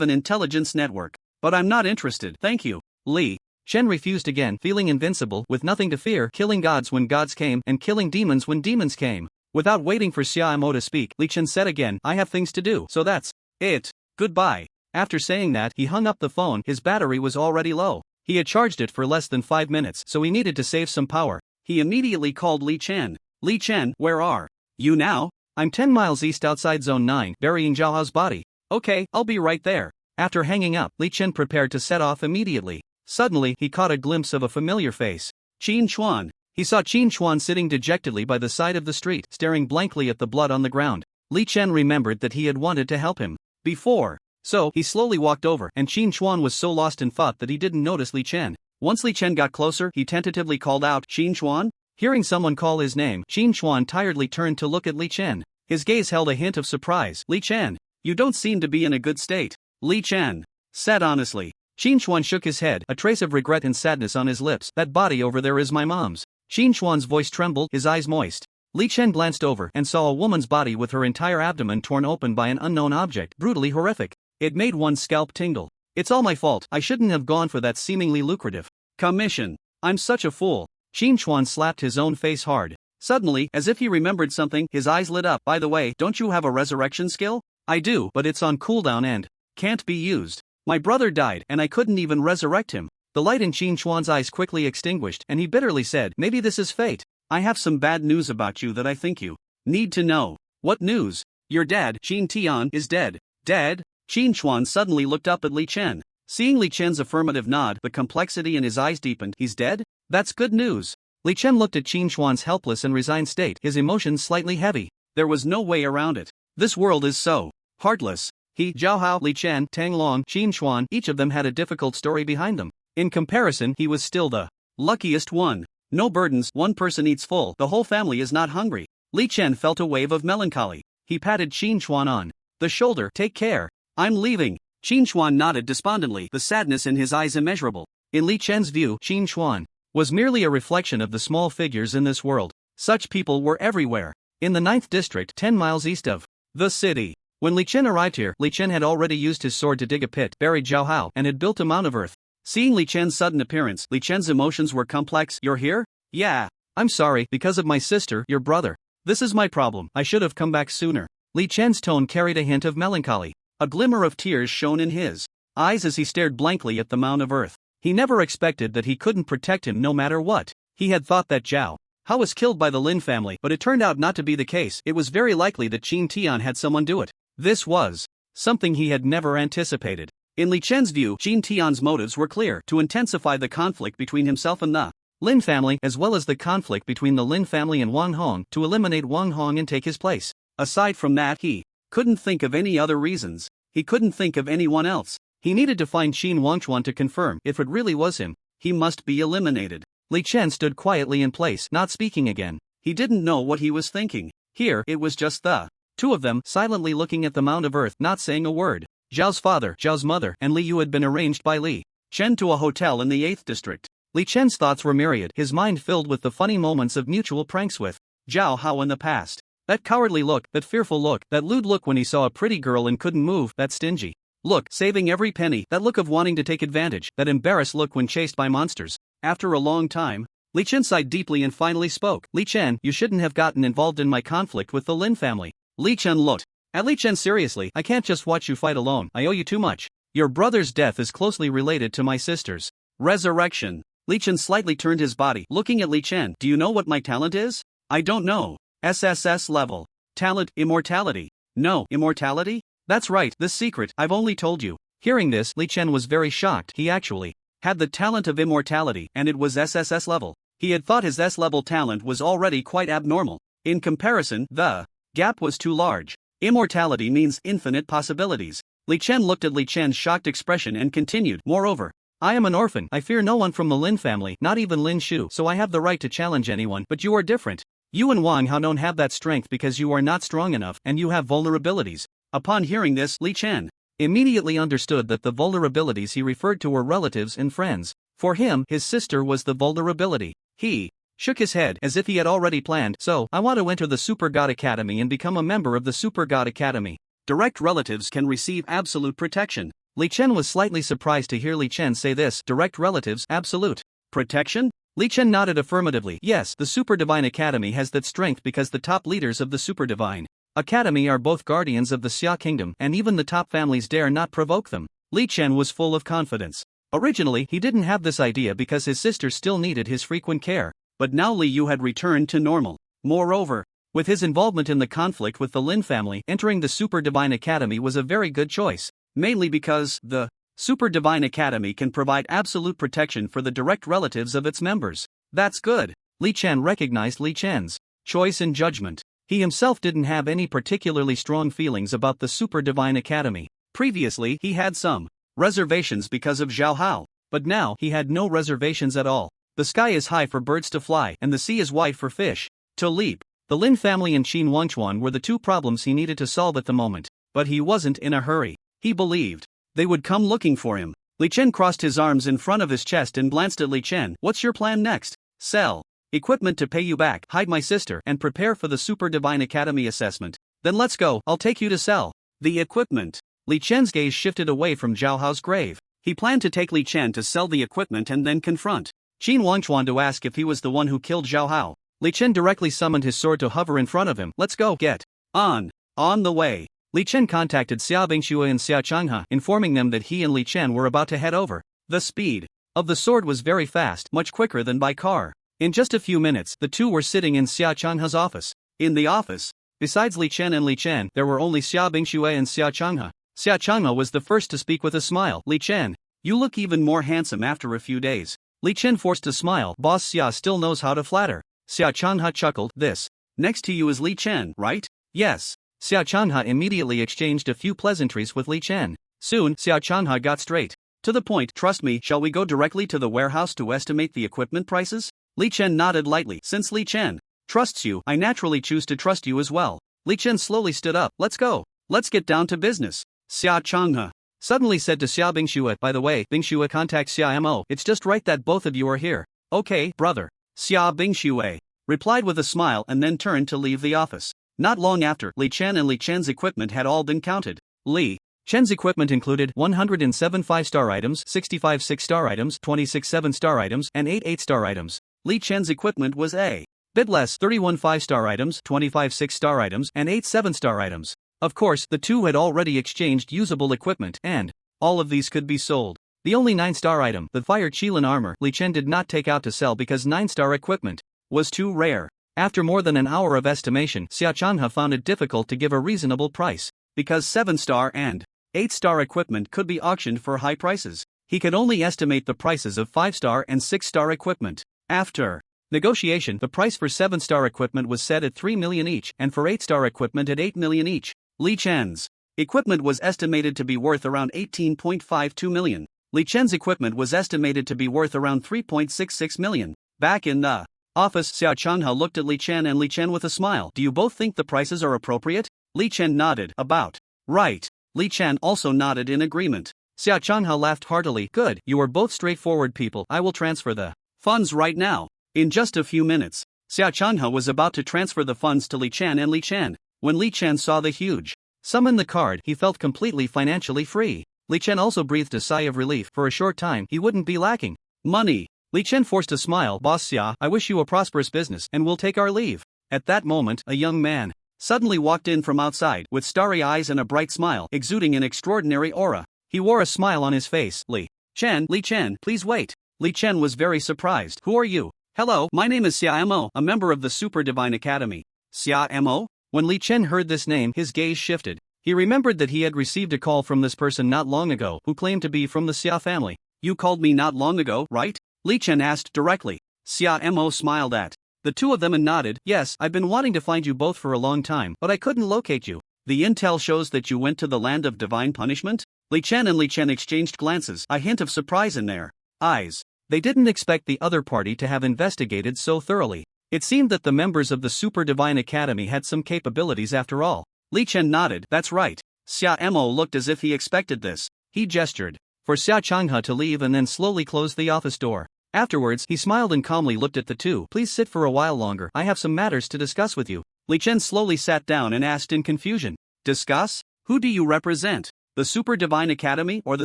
an intelligence network. But I'm not interested, thank you. Li Chen refused again, feeling invincible, with nothing to fear, killing gods when gods came, and killing demons when demons came. Without waiting for Xia Mo to speak, Li Chen said again, I have things to do, so that's it. Goodbye. After saying that, he hung up the phone. His battery was already low. He had charged it for less than 5 minutes, so he needed to save some power. He immediately called Li Chen. Li Chen, where are you now? I'm 10 miles east outside Zone 9, burying Zhao Hao's body. Okay, I'll be right there. After hanging up, Li Chen prepared to set off immediately. Suddenly, he caught a glimpse of a familiar face. Qin Chuan. He saw Qin Chuan sitting dejectedly by the side of the street, staring blankly at the blood on the ground. Li Chen remembered that he had wanted to help him before. So, he slowly walked over, and Qin Chuan was so lost in thought that he didn't notice Li Chen. Once Li Chen got closer, he tentatively called out, Qin Chuan? Hearing someone call his name, Qin Chuan tiredly turned to look at Li Chen. His gaze held a hint of surprise. Li Chen, you don't seem to be in a good state. Li Chen said honestly. Qin Chuan shook his head, a trace of regret and sadness on his lips. That body over there is my mom's. Qin Chuan's voice trembled, his eyes moist. Li Chen glanced over and saw a woman's body with her entire abdomen torn open by an unknown object, brutally horrific. It made one's scalp tingle. It's all my fault. I shouldn't have gone for that seemingly lucrative commission. I'm such a fool. Qin Chuan slapped his own face hard. Suddenly, as if he remembered something, his eyes lit up. By the way, don't you have a resurrection skill? I do, but it's on cooldown and can't be used. My brother died, and I couldn't even resurrect him. The light in Qin Chuan's eyes quickly extinguished, and he bitterly said, maybe this is fate. I have some bad news about you that I think you need to know. What news? Your dad, Qin Tian, is dead. Dead? Qin Chuan suddenly looked up at Li Chen. Seeing Li Chen's affirmative nod, the complexity in his eyes deepened. He's dead? That's good news. Li Chen looked at Qin Chuan's helpless and resigned state, his emotions slightly heavy. There was no way around it. This world is so heartless. He, Zhao Hao, Li Chen, Tang Long, Qin Chuan, each of them had a difficult story behind them. In comparison, he was still the luckiest one. No burdens, one person eats full, the whole family is not hungry. Li Chen felt a wave of melancholy. He patted Qin Chuan on the shoulder. Take care. I'm leaving. Qin Chuan nodded despondently, the sadness in his eyes immeasurable. In Li Chen's view, Qin Chuan was merely a reflection of the small figures in this world. Such people were everywhere. In the 9th district, 10 miles east of the city. When Li Chen arrived here, Li Chen had already used his sword to dig a pit, buried Zhao Hao, and had built a mound of earth. Seeing Li Chen's sudden appearance, Li Chen's emotions were complex. You're here? Yeah. I'm sorry, because of my sister, your brother. This is my problem, I should have come back sooner. Li Chen's tone carried a hint of melancholy. A glimmer of tears shone in his eyes as he stared blankly at the mound of earth. He never expected that he couldn't protect him no matter what. He had thought that Zhao Hao was killed by the Lin family, but it turned out not to be the case. It was very likely that Qin Tian had someone do it. This was something he had never anticipated. In Li Chen's view, Qin Tian's motives were clear: to intensify the conflict between himself and the Lin family, as well as the conflict between the Lin family and Wang Hong, to eliminate Wang Hong and take his place. Aside from that, he couldn't think of any other reasons. He couldn't think of anyone else. He needed to find Qin Wangchuan to confirm if it really was him. He must be eliminated. Li Chen stood quietly in place, not speaking again. He didn't know what he was thinking. Here, it was just the two of them, silently looking at the mound of earth, not saying a word. Zhao's father, Zhao's mother, and Li Yu had been arranged by Li Chen to a hotel in the 8th district. Li Chen's thoughts were myriad, his mind filled with the funny moments of mutual pranks with Zhao Hao in the past. That cowardly look, that fearful look, that lewd look when he saw a pretty girl and couldn't move, that stingy look, saving every penny, that look of wanting to take advantage, that embarrassed look when chased by monsters. After a long time, Li Chen sighed deeply and finally spoke. Li Chen, you shouldn't have gotten involved in my conflict with the Lin family. Li Chen looked at Li Chen seriously. I can't just watch you fight alone, I owe you too much. Your brother's death is closely related to my sister's resurrection. Li Chen slightly turned his body, looking at Li Chen. Do you know what my talent is? I don't know. SSS level. Talent, immortality. No, immortality? That's right, this secret, I've only told you. Hearing this, Li Chen was very shocked. He actually had the talent of immortality, and it was SSS level. He had thought his S-level talent was already quite abnormal. In comparison, the gap was too large. Immortality means infinite possibilities. Li Chen looked at Li Chen's shocked expression and continued. Moreover, I am an orphan. I fear no one from the Lin family, not even Lin Shu, so I have the right to challenge anyone. But you are different. You and Wang Hao don't have that strength because you are not strong enough, and you have vulnerabilities. Upon hearing this, Li Chen immediately understood that the vulnerabilities he referred to were relatives and friends. For him, his sister was the vulnerability. He shook his head as if he had already planned. So, I want to enter the Super God Academy and become a member of the Super God Academy. Direct relatives can receive absolute protection. Li Chen was slightly surprised to hear Li Chen say this. Direct relatives, absolute protection? Li Chen nodded affirmatively. Yes, the Super Divine Academy has that strength because the top leaders of the Super Divine Academy are both guardians of the Xia Kingdom, and even the top families dare not provoke them. Li Chen was full of confidence. Originally, he didn't have this idea because his sister still needed his frequent care, but now Li Yu had returned to normal. Moreover, with his involvement in the conflict with the Lin family, entering the Super Divine Academy was a very good choice, mainly because the Super Divine Academy can provide absolute protection for the direct relatives of its members. That's good. Li Chen recognized Li Chen's choice and judgment. He himself didn't have any particularly strong feelings about the Super Divine Academy. Previously, he had some reservations because of Zhao Hao, but now he had no reservations at all. The sky is high for birds to fly, and the sea is wide for fish to leap. The Lin family and Qin Wangchuan were the two problems he needed to solve at the moment, but he wasn't in a hurry. He believed they would come looking for him. Li Chen crossed his arms in front of his chest and glanced at Li Chen. What's your plan next? Sell equipment to pay you back, hide my sister, and prepare for the Super Divine Academy assessment. Then let's go, I'll take you to sell the equipment. Li Chen's gaze shifted away from Zhao Hao's grave. He planned to take Li Chen to sell the equipment and then confront Qin Wangchuan to ask if he was the one who killed Zhao Hao. Li Chen directly summoned his sword to hover in front of him. Let's go, get on the way. Li Chen contacted Xia Bingxue and Xia Changhe, informing them that he and Li Chen were about to head over. The speed of the sword was very fast, much quicker than by car. In just a few minutes, the two were sitting in Xia Changhe's office. In the office, Besides Li Chen and Li Chen, there were only Xia Bingxue and Xia Changhe. Xia Changhe was the first to speak with a smile. Li Chen, you look even more handsome after a few days. Li Chen forced a smile. Boss Xia still knows how to flatter. Xia Changhe chuckled. This. Next to you is Li Chen, right? Yes. Xia Changhe immediately exchanged a few pleasantries with Li Chen. Soon, Xia Changhe got straight to the point. Trust me, shall we go directly to the warehouse to estimate the equipment prices? Li Chen nodded lightly. Since Li Chen trusts you, I naturally choose to trust you as well. Li Chen slowly stood up. Let's go. Let's get down to business. Xia Changhe suddenly said to Xia Bingxue, by the way, Bingxue contacts Xia Mo. It's just right that both of you are here. Okay, brother. Xia Bingxue replied with a smile and then turned to leave the office. Not long after, Li Chen and Li Chen's equipment had all been counted. Li Chen's equipment included 107 5-star items, 65 6-star items, 26 7-star items, and 8 8-star items. Li Chen's equipment was a bit less, 31 5-star items, 25 6-star items, and 8 7-star items. Of course, the two had already exchanged usable equipment, and all of these could be sold. The only 9-star item, the Fire Qilin armor, Li Chen did not take out to sell because 9-star equipment was too rare. After more than an hour of estimation, Xia Changhe found it difficult to give a reasonable price, because 7-star and 8-star equipment could be auctioned for high prices. He could only estimate the prices of 5-star and 6-star equipment. After negotiation, the price for 7-star equipment was set at 3 million each, and for 8-star equipment at 8 million each. Li Chen's equipment was estimated to be worth around 18.52 million. Li Chen's equipment was estimated to be worth around 3.66 million. Back in the office, Xia Changhe looked at Li Chen and Li Chen with a smile. Do you both think the prices are appropriate? Li Chen nodded. About right. Li Chen also nodded in agreement. Xia Changhe laughed heartily. Good, you are both straightforward people. I will transfer the funds right now. In just a few minutes, Xia Changhe was about to transfer the funds to Li Chen and Li Chen. When Li Chen saw the huge sum in the card, he felt completely financially free. Li Chen also breathed a sigh of relief. For a short time, he wouldn't be lacking money. Li Chen forced a smile. Boss Xia, I wish you a prosperous business, and we'll take our leave. At that moment, a young man suddenly walked in from outside, with starry eyes and a bright smile, exuding an extraordinary aura. He wore a smile on his face. Li Chen, please wait. Li Chen was very surprised. Who are you? Hello, my name is Xia Mo, a member of the Super Divine Academy. Xia Mo? When Li Chen heard this name, his gaze shifted. He remembered that he had received a call from this person not long ago, who claimed to be from the Xia family. You called me not long ago, right? Li Chen asked directly. Xia Mo smiled at the two of them and nodded. Yes, I've been wanting to find you both for a long time, but I couldn't locate you. The intel shows that you went to the land of divine punishment? Li Chen and Li Chen exchanged glances, a hint of surprise in their eyes. They didn't expect the other party to have investigated so thoroughly. It seemed that the members of the Super Divine Academy had some capabilities after all. Li Chen nodded. That's right. Xia Mo looked as if he expected this. He gestured for Xia Changhe to leave and then slowly closed the office door. Afterwards, he smiled and calmly looked at the two. Please sit for a while longer. I have some matters to discuss with you. Li Chen slowly sat down and asked in confusion. Discuss? Who do you represent? The Super Divine Academy or the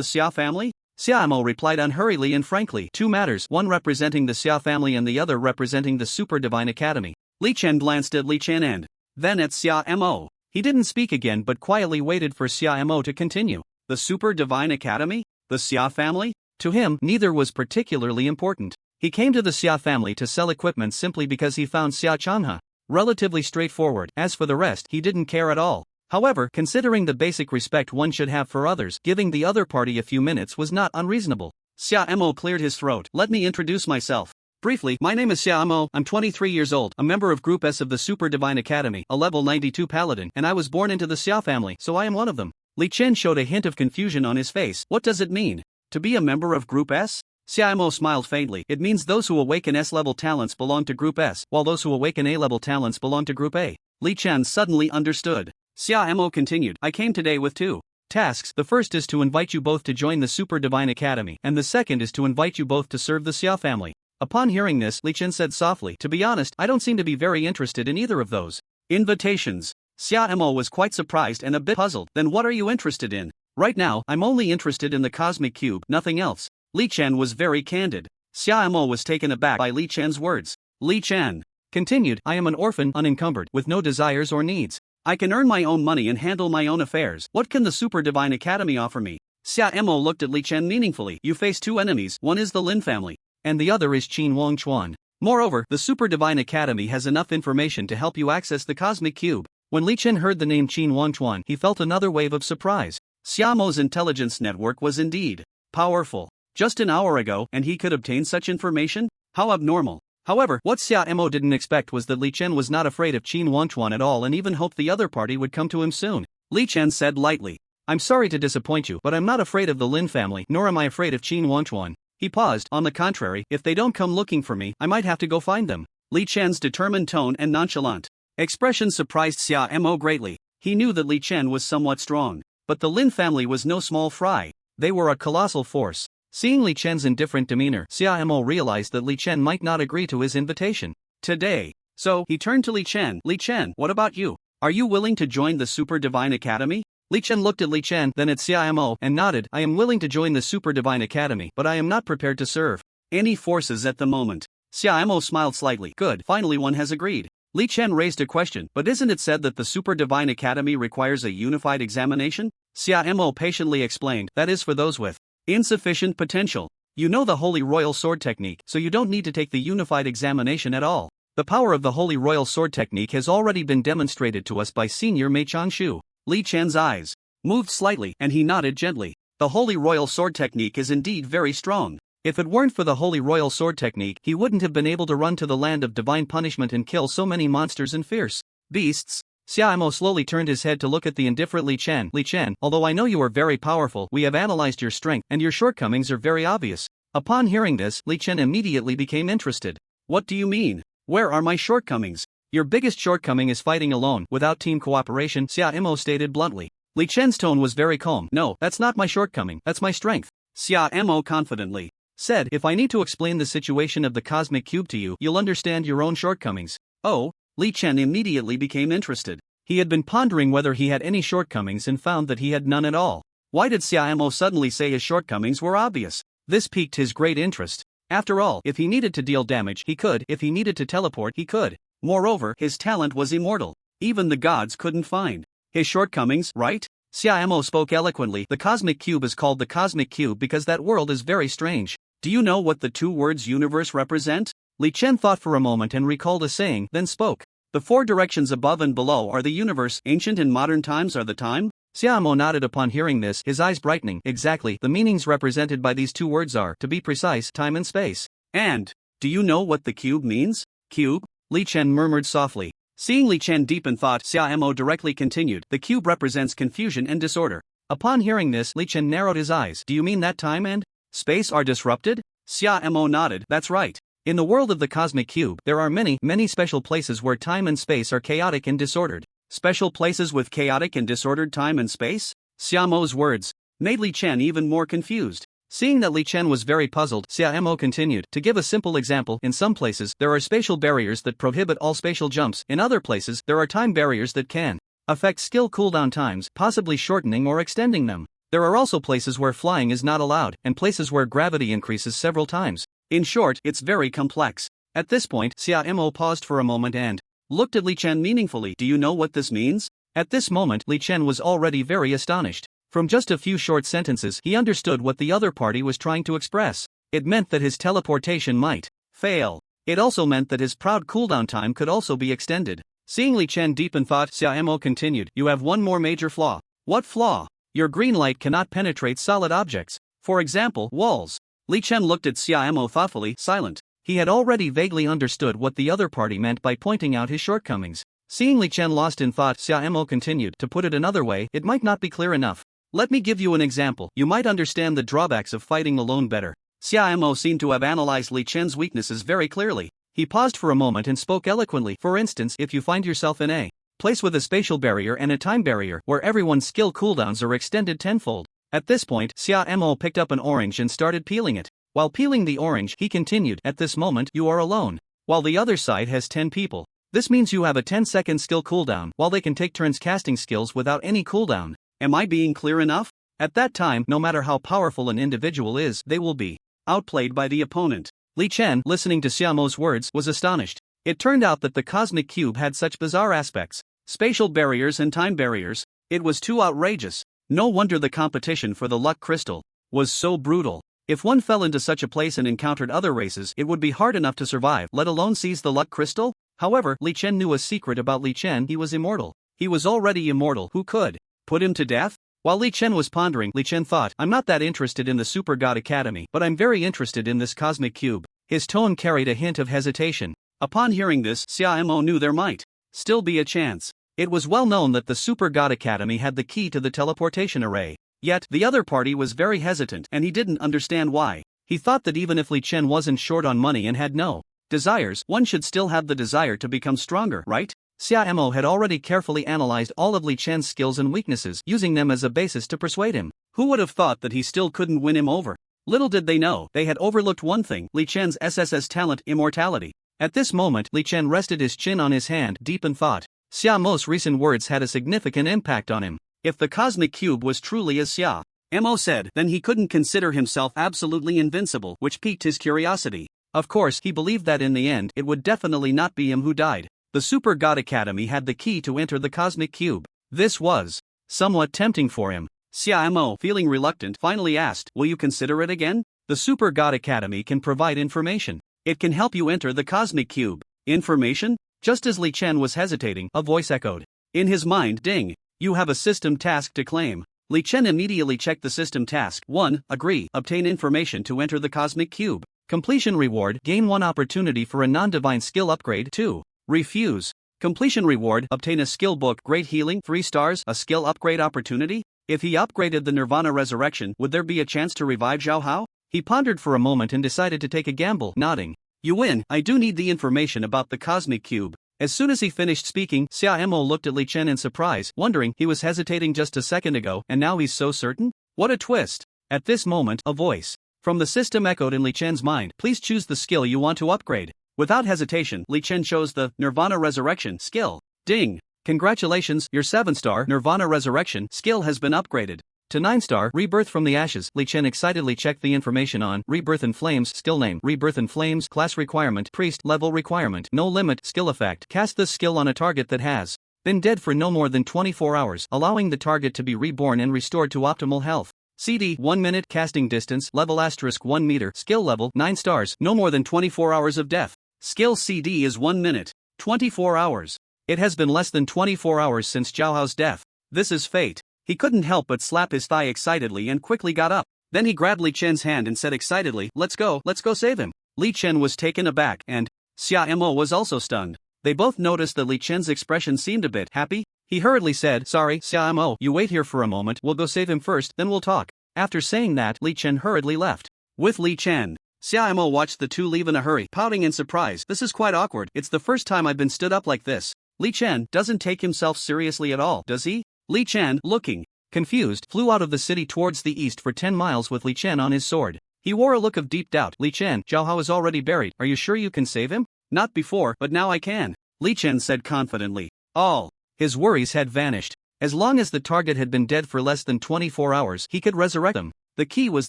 Xia family? Xia Mo replied unhurriedly and frankly. Two matters, one representing the Xia family and the other representing the Super Divine Academy. Li Chen glanced at Li Chen and then at Xia Mo. He didn't speak again but quietly waited for Xia Mo to continue. The Super Divine Academy? The Xia family? To him, neither was particularly important. He came to the Xia family to sell equipment simply because he found Xia Changhe relatively straightforward. As for the rest, he didn't care at all. However, considering the basic respect one should have for others, giving the other party a few minutes was not unreasonable. Xia Mo cleared his throat. Let me introduce myself. Briefly, my name is Xia Mo, I'm 23 years old, a member of Group S of the Super Divine Academy, a level 92 paladin, and I was born into the Xia family, so I am one of them. Li Chen showed a hint of confusion on his face. What does it mean? To be a member of Group S? Xia Mo smiled faintly. It means those who awaken S-level talents belong to Group S, while those who awaken A-level talents belong to Group A. Li Chen suddenly understood. Xia Mo continued. I came today with two tasks. The first is to invite you both to join the Super Divine Academy, and the second is to invite you both to serve the Xia family. Upon hearing this, Li Chen said softly, to be honest, I don't seem to be very interested in either of those invitations. Xia Mo was quite surprised and a bit puzzled. Then what are you interested in? Right now, I'm only interested in the Cosmic Cube, nothing else. Li Chen was very candid. Xia Mo was taken aback by Li Chen's words. Li Chen continued, I am an orphan, unencumbered, with no desires or needs. I can earn my own money and handle my own affairs. What can the Super Divine Academy offer me? Xia Mo looked at Li Chen meaningfully. You face two enemies, one is the Lin family, and the other is Qin Wangchuan. Moreover, the Super Divine Academy has enough information to help you access the Cosmic Cube. When Li Chen heard the name Qin Wanchuan, he felt another wave of surprise. Xiaomo's intelligence network was indeed powerful. Just an hour ago, and he could obtain such information? How abnormal. However, what Xiaomo didn't expect was that Li Chen was not afraid of Qin Wanchuan at all and even hoped the other party would come to him soon. Li Chen said lightly, "I'm sorry to disappoint you, but I'm not afraid of the Lin family, nor am I afraid of Qin Wanchuan." He paused. On the contrary, if they don't come looking for me, I might have to go find them. Li Chen's determined tone and nonchalant expression surprised Xiaomo greatly. He knew that Li Chen was somewhat strong, but the Lin family was no small fry. They were a colossal force. Seeing Li Chen's indifferent demeanor, Xiaomo realized that Li Chen might not agree to his invitation today. So, he turned to Li Chen. "Li Chen, what about you? Are you willing to join the Super Divine Academy?" Li Chen looked at Li Chen, then at Xiaomo, and nodded. "I am willing to join the Super Divine Academy, but I am not prepared to serve any forces at the moment." Xiaomo smiled slightly. "Good, finally one has agreed." Li Chen raised a question, "But isn't it said that the Super Divine Academy requires a unified examination?" Xiaomo patiently explained, "That is for those with insufficient potential. You know the Holy Royal Sword Technique, so you don't need to take the unified examination at all. The power of the Holy Royal Sword Technique has already been demonstrated to us by Senior Mei Changshu." Li Chen's eyes moved slightly, and he nodded gently. "The Holy Royal Sword Technique is indeed very strong. If it weren't for the Holy Royal Sword Technique, he wouldn't have been able to run to the land of divine punishment and kill so many monsters and fierce beasts." Xiaomo slowly turned his head to look at the indifferent Li Chen. "Li Chen, although I know you are very powerful, we have analyzed your strength, and your shortcomings are very obvious." Upon hearing this, Li Chen immediately became interested. "What do you mean? Where are my shortcomings?" "Your biggest shortcoming is fighting alone, without team cooperation," Xiaomo stated bluntly. Li Chen's tone was very calm. "No, that's not my shortcoming, that's my strength," Xiaomo confidently said. "If I need to explain the situation of the cosmic cube to you, you'll understand your own shortcomings." "Oh?" Li Chen immediately became interested. He had been pondering whether he had any shortcomings and found that he had none at all. Why did Xiaomo suddenly say his shortcomings were obvious? This piqued his great interest. After all, if he needed to deal damage, he could. If he needed to teleport, he could. Moreover, his talent was immortal. Even the gods couldn't find his shortcomings, right? Xiaomo spoke eloquently. "The cosmic cube is called the cosmic cube because that world is very strange. Do you know what the two words universe represent?" Li Chen thought for a moment and recalled a saying, then spoke. "The four directions above and below are the universe, ancient and modern times are the time?" Xiaomo nodded upon hearing this, his eyes brightening. "Exactly, the meanings represented by these two words are, to be precise, time and space." "And, do you know what the cube means?" "Cube?" Li Chen murmured softly. Seeing Li Chen deep in thought, Xiaomo directly continued. "The cube represents confusion and disorder." Upon hearing this, Li Chen narrowed his eyes. "Do you mean that time and space are disrupted?" Xiaomo nodded. "That's right. In the world of the cosmic cube, there are many special places where time and space are chaotic and disordered." "Special places with chaotic and disordered time and space?" Xiaomo's words made Li Chen even more confused. Seeing that Li Chen was very puzzled, Xiaomo continued. "To give a simple example, in some places, there are spatial barriers that prohibit all spatial jumps. In other places, there are time barriers that can affect skill cooldown times, possibly shortening or extending them. There are also places where flying is not allowed, and places where gravity increases several times. In short, it's very complex." At this point, Xiaomo paused for a moment and looked at Li Chen meaningfully. "Do you know what this means?" At this moment, Li Chen was already very astonished. From just a few short sentences, he understood what the other party was trying to express. It meant that his teleportation might fail. It also meant that his proud cooldown time could also be extended. Seeing Li Chen deep in thought, Xiaomo continued. "You have one more major flaw." "What flaw?" "Your green light cannot penetrate solid objects. For example, walls." Li Chen looked at Xiaomo thoughtfully, silent. He had already vaguely understood what the other party meant by pointing out his shortcomings. Seeing Li Chen lost in thought, Xiaomo continued. "To put it another way, it might not be clear enough. Let me give you an example. You might understand the drawbacks of fighting alone better." Xiaomo seemed to have analyzed Li Chen's weaknesses very clearly. He paused for a moment and spoke eloquently. "For instance, if you find yourself in a place with a spatial barrier and a time barrier, where everyone's skill cooldowns are extended tenfold." At this point, Xiaomo picked up an orange and started peeling it. While peeling the orange, he continued. "At this moment, you are alone. While the other side has 10 people. This means you have a 10-second skill cooldown, while they can take turns casting skills without any cooldown. Am I being clear enough? At that time, no matter how powerful an individual is, they will be outplayed by the opponent." Li Chen, listening to Xiaomo's words, was astonished. It turned out that the cosmic cube had such bizarre aspects. Spatial barriers and time barriers. It was too outrageous. No wonder the competition for the luck crystal was so brutal. If one fell into such a place and encountered other races, it would be hard enough to survive, let alone seize the luck crystal? However, Li Chen knew a secret about Li Chen. He was immortal. He was already immortal. Who could put him to death? While Li Chen was pondering, Li Chen thought, I'm not that interested in the Super God Academy, but I'm very interested in this cosmic cube. His tone carried a hint of hesitation. Upon hearing this, Xia Mo knew there might still be a chance. It was well known that the Super God Academy had the key to the teleportation array. Yet, the other party was very hesitant and he didn't understand why. He thought that even if Li Chen wasn't short on money and had no desires, one should still have the desire to become stronger, right? Xia Mo had already carefully analyzed all of Li Chen's skills and weaknesses, using them as a basis to persuade him. Who would have thought that he still couldn't win him over? Little did they know, they had overlooked one thing, Li Chen's SSS talent, immortality. At this moment, Li Chen rested his chin on his hand, deep in thought. Xia Mo's recent words had a significant impact on him. If the cosmic cube was truly as Xia Mo said, then he couldn't consider himself absolutely invincible, which piqued his curiosity. Of course, he believed that in the end, it would definitely not be him who died. The Super God Academy had the key to enter the cosmic cube. This was somewhat tempting for him. Xia Mo, feeling reluctant, finally asked, will you consider it again? The Super God Academy can provide information. It can help you enter the cosmic cube. Information? Just as Li Chen was hesitating, a voice echoed. In his mind, ding. You have a system task to claim. Li Chen immediately checked the system task. 1. Agree. Obtain information to enter the cosmic cube. Completion reward. Gain 1 opportunity for a non-divine skill upgrade. 2. Refuse. Completion reward. Obtain a skill book. Great healing. 3 stars. A skill upgrade opportunity. If he upgraded the Nirvana Resurrection, would there be a chance to revive Zhao Hao? He pondered for a moment and decided to take a gamble, nodding. You win. I do need the information about the cosmic cube. As soon as he finished speaking, Xia Mo looked at Li Chen in surprise, wondering he was hesitating just a second ago and now he's so certain? What a twist. At this moment, a voice from the system echoed in Li Chen's mind. Please choose the skill you want to upgrade. Without hesitation, Li Chen chose the Nirvana Resurrection skill. Ding! Congratulations, your 7-star Nirvana Resurrection skill has been upgraded to 9-star Rebirth from the Ashes. Li Chen excitedly checked the information on Rebirth in Flames. Skill name: Rebirth in Flames. Class requirement: Priest. Level requirement: no limit. Skill effect: cast this skill on a target that has been dead for no more than 24 hours, allowing the target to be reborn and restored to optimal health. CD 1 minute. Casting distance: level *1 meter. Skill level: 9 stars. No more than 24 hours of death. Skill CD is 1 minute. 24 hours. It has been less than 24 hours since Zhao Hao's death. This is fate. He couldn't help but slap his thigh excitedly and quickly got up. Then he grabbed Li Chen's hand and said excitedly, let's go save him. Li Chen was taken aback and Xia Mo was also stunned. They both noticed that Li Chen's expression seemed a bit happy. He hurriedly said, sorry, Xia Mo, you wait here for a moment, we'll go save him first, then we'll talk. After saying that, Li Chen hurriedly left. With Li Chen, Xia Mo watched the two leave in a hurry, pouting in surprise. This is quite awkward. It's the first time I've been stood up like this. Li Chen doesn't take himself seriously at all, does he? Li Chen, looking confused, flew out of the city towards the east for 10 miles with Li Chen on his sword. He wore a look of deep doubt. Li Chen, Zhao Hao is already buried. Are you sure you can save him? Not before, but now I can. Li Chen said confidently. All his worries had vanished. As long as the target had been dead for less than 24 hours, he could resurrect them. The key was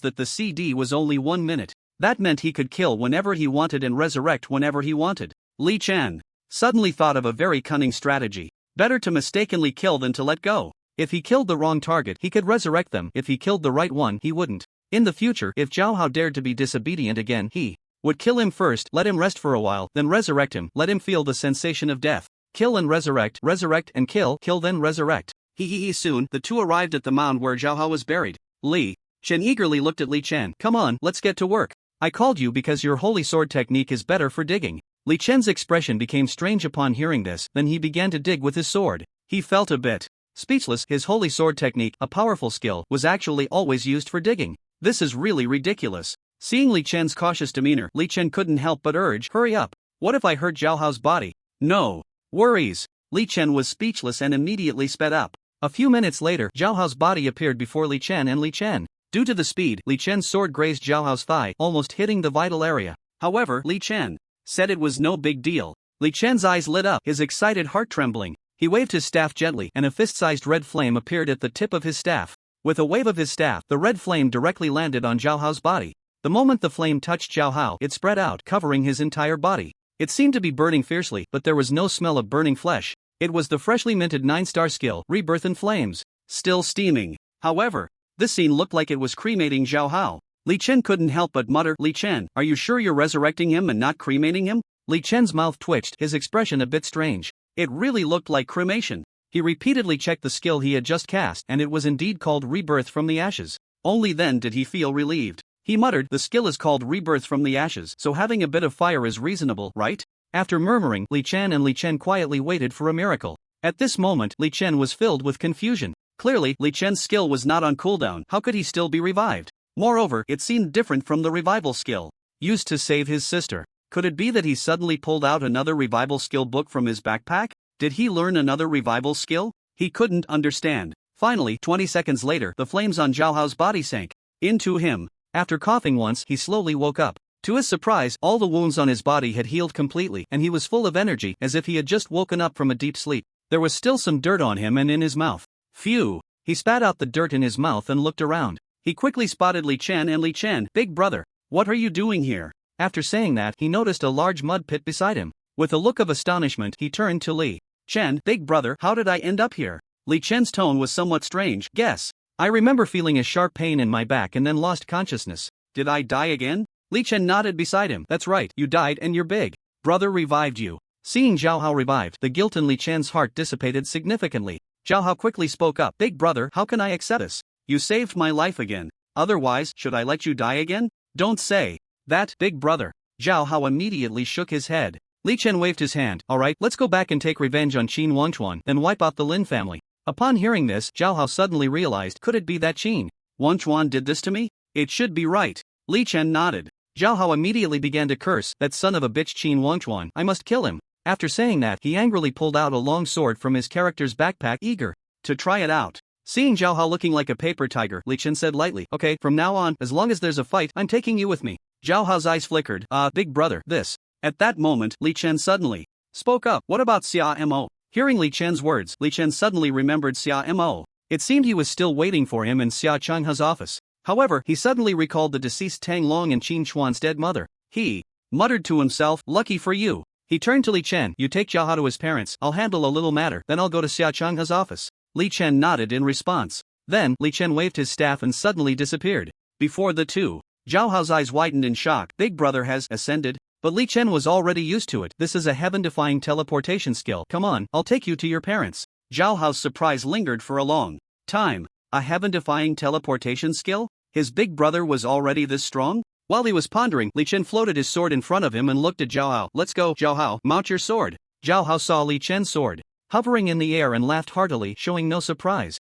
that the CD was only 1 minute. That meant he could kill whenever he wanted and resurrect whenever he wanted. Li Chen suddenly thought of a very cunning strategy. Better to mistakenly kill than to let go. If he killed the wrong target, he could resurrect them. If he killed the right one, he wouldn't. In the future, if Zhao Hao dared to be disobedient again, he would kill him first, let him rest for a while, then resurrect him, let him feel the sensation of death. Kill and resurrect and kill then resurrect. Soon, the two arrived at the mound where Zhao Hao was buried. Li Chen eagerly looked at Li Chen. Come on, let's get to work. I called you because your holy sword technique is better for digging. Li Chen's expression became strange upon hearing this, then he began to dig with his sword. He felt a bit speechless. His holy sword technique, a powerful skill, was actually always used for digging. This is really ridiculous. Seeing Li Chen's cautious demeanor, Li Chen couldn't help but urge, hurry up. What if I hurt Zhao Hao's body? No worries. Li Chen was speechless and immediately sped up. A few minutes later, Zhao Hao's body appeared before Li Chen and Li Chen. Due to the speed, Li Chen's sword grazed Zhao Hao's thigh, almost hitting the vital area. However, Li Chen said it was no big deal. Li Chen's eyes lit up, his excited heart trembling. He waved his staff gently, and a fist-sized red flame appeared at the tip of his staff. With a wave of his staff, the red flame directly landed on Zhao Hao's body. The moment the flame touched Zhao Hao, it spread out, covering his entire body. It seemed to be burning fiercely, but there was no smell of burning flesh. It was the freshly minted 9-star skill, Rebirth in Flames. Still steaming. However, this scene looked like it was cremating Zhao Hao. Li Chen couldn't help but mutter, Li Chen, are you sure you're resurrecting him and not cremating him? Li Chen's mouth twitched, his expression a bit strange. It really looked like cremation. He repeatedly checked the skill he had just cast, and it was indeed called Rebirth from the Ashes. Only then did he feel relieved. He muttered, "The skill is called Rebirth from the Ashes, so having a bit of fire is reasonable, right?" After murmuring, Li Chen quietly waited for a miracle. At this moment, Li Chen was filled with confusion. Clearly, Li Chen's skill was not on cooldown. How could he still be revived? Moreover, it seemed different from the revival skill used to save his sister. Could it be that he suddenly pulled out another revival skill book from his backpack? Did he learn another revival skill? He couldn't understand. Finally, 20 seconds later, the flames on Zhao Hao's body sank into him. After coughing once, he slowly woke up. To his surprise, all the wounds on his body had healed completely, and he was full of energy, as if he had just woken up from a deep sleep. There was still some dirt on him and in his mouth. Phew! He spat out the dirt in his mouth and looked around. He quickly spotted Li Chen and Li Chen. "Big brother, what are you doing here?" After saying that, he noticed a large mud pit beside him. With a look of astonishment, he turned to Li Chen. "Big brother, how did I end up here?" Li Chen's tone was somewhat strange. "Guess. I remember feeling a sharp pain in my back and then lost consciousness. Did I die again?" Li Chen nodded beside him. "That's right, you died and your big brother revived you." Seeing Zhao Hao revived, the guilt in Li Chen's heart dissipated significantly. Zhao Hao quickly spoke up. "Big brother, how can I accept this? You saved my life again. Otherwise, should I let you die again?" "Don't say that, big brother." Zhao Hao immediately shook his head. Li Chen waved his hand. "Alright, let's go back and take revenge on Qin Wangchuan, then wipe out the Lin family." Upon hearing this, Zhao Hao suddenly realized, could it be that Qin Wangchuan did this to me? It should be right. Li Chen nodded. Zhao Hao immediately began to curse, "That son of a bitch Qin Wangchuan, I must kill him." After saying that, he angrily pulled out a long sword from his character's backpack, eager to try it out. Seeing Zhao Hao looking like a paper tiger, Li Chen said lightly, "Okay, from now on, as long as there's a fight, I'm taking you with me." Zhao Hao's eyes flickered. Big brother, this." At that moment, Li Chen suddenly spoke up. "What about Xia Mo?" Hearing Li Chen's words, Li Chen suddenly remembered Xia Mo. It seemed he was still waiting for him in Xia Changhe's office. However, he suddenly recalled the deceased Tang Long and Qin Chuan's dead mother. He muttered to himself, "Lucky for you." He turned to Li Chen. "You take Zhao Hao to his parents, I'll handle a little matter, then I'll go to Xia Changhe's office." Li Chen nodded in response. Then, Li Chen waved his staff and suddenly disappeared. Before the two, Zhao Hao's eyes widened in shock. "Big brother has ascended?" But Li Chen was already used to it. "This is a heaven-defying teleportation skill. Come on, I'll take you to your parents." Zhao Hao's surprise lingered for a long time. A heaven-defying teleportation skill? His big brother was already this strong? While he was pondering, Li Chen floated his sword in front of him and looked at Zhao Hao. "Let's go, Zhao Hao, mount your sword." Zhao Hao saw Li Chen's sword hovering in the air and laughed heartily, showing no surprise.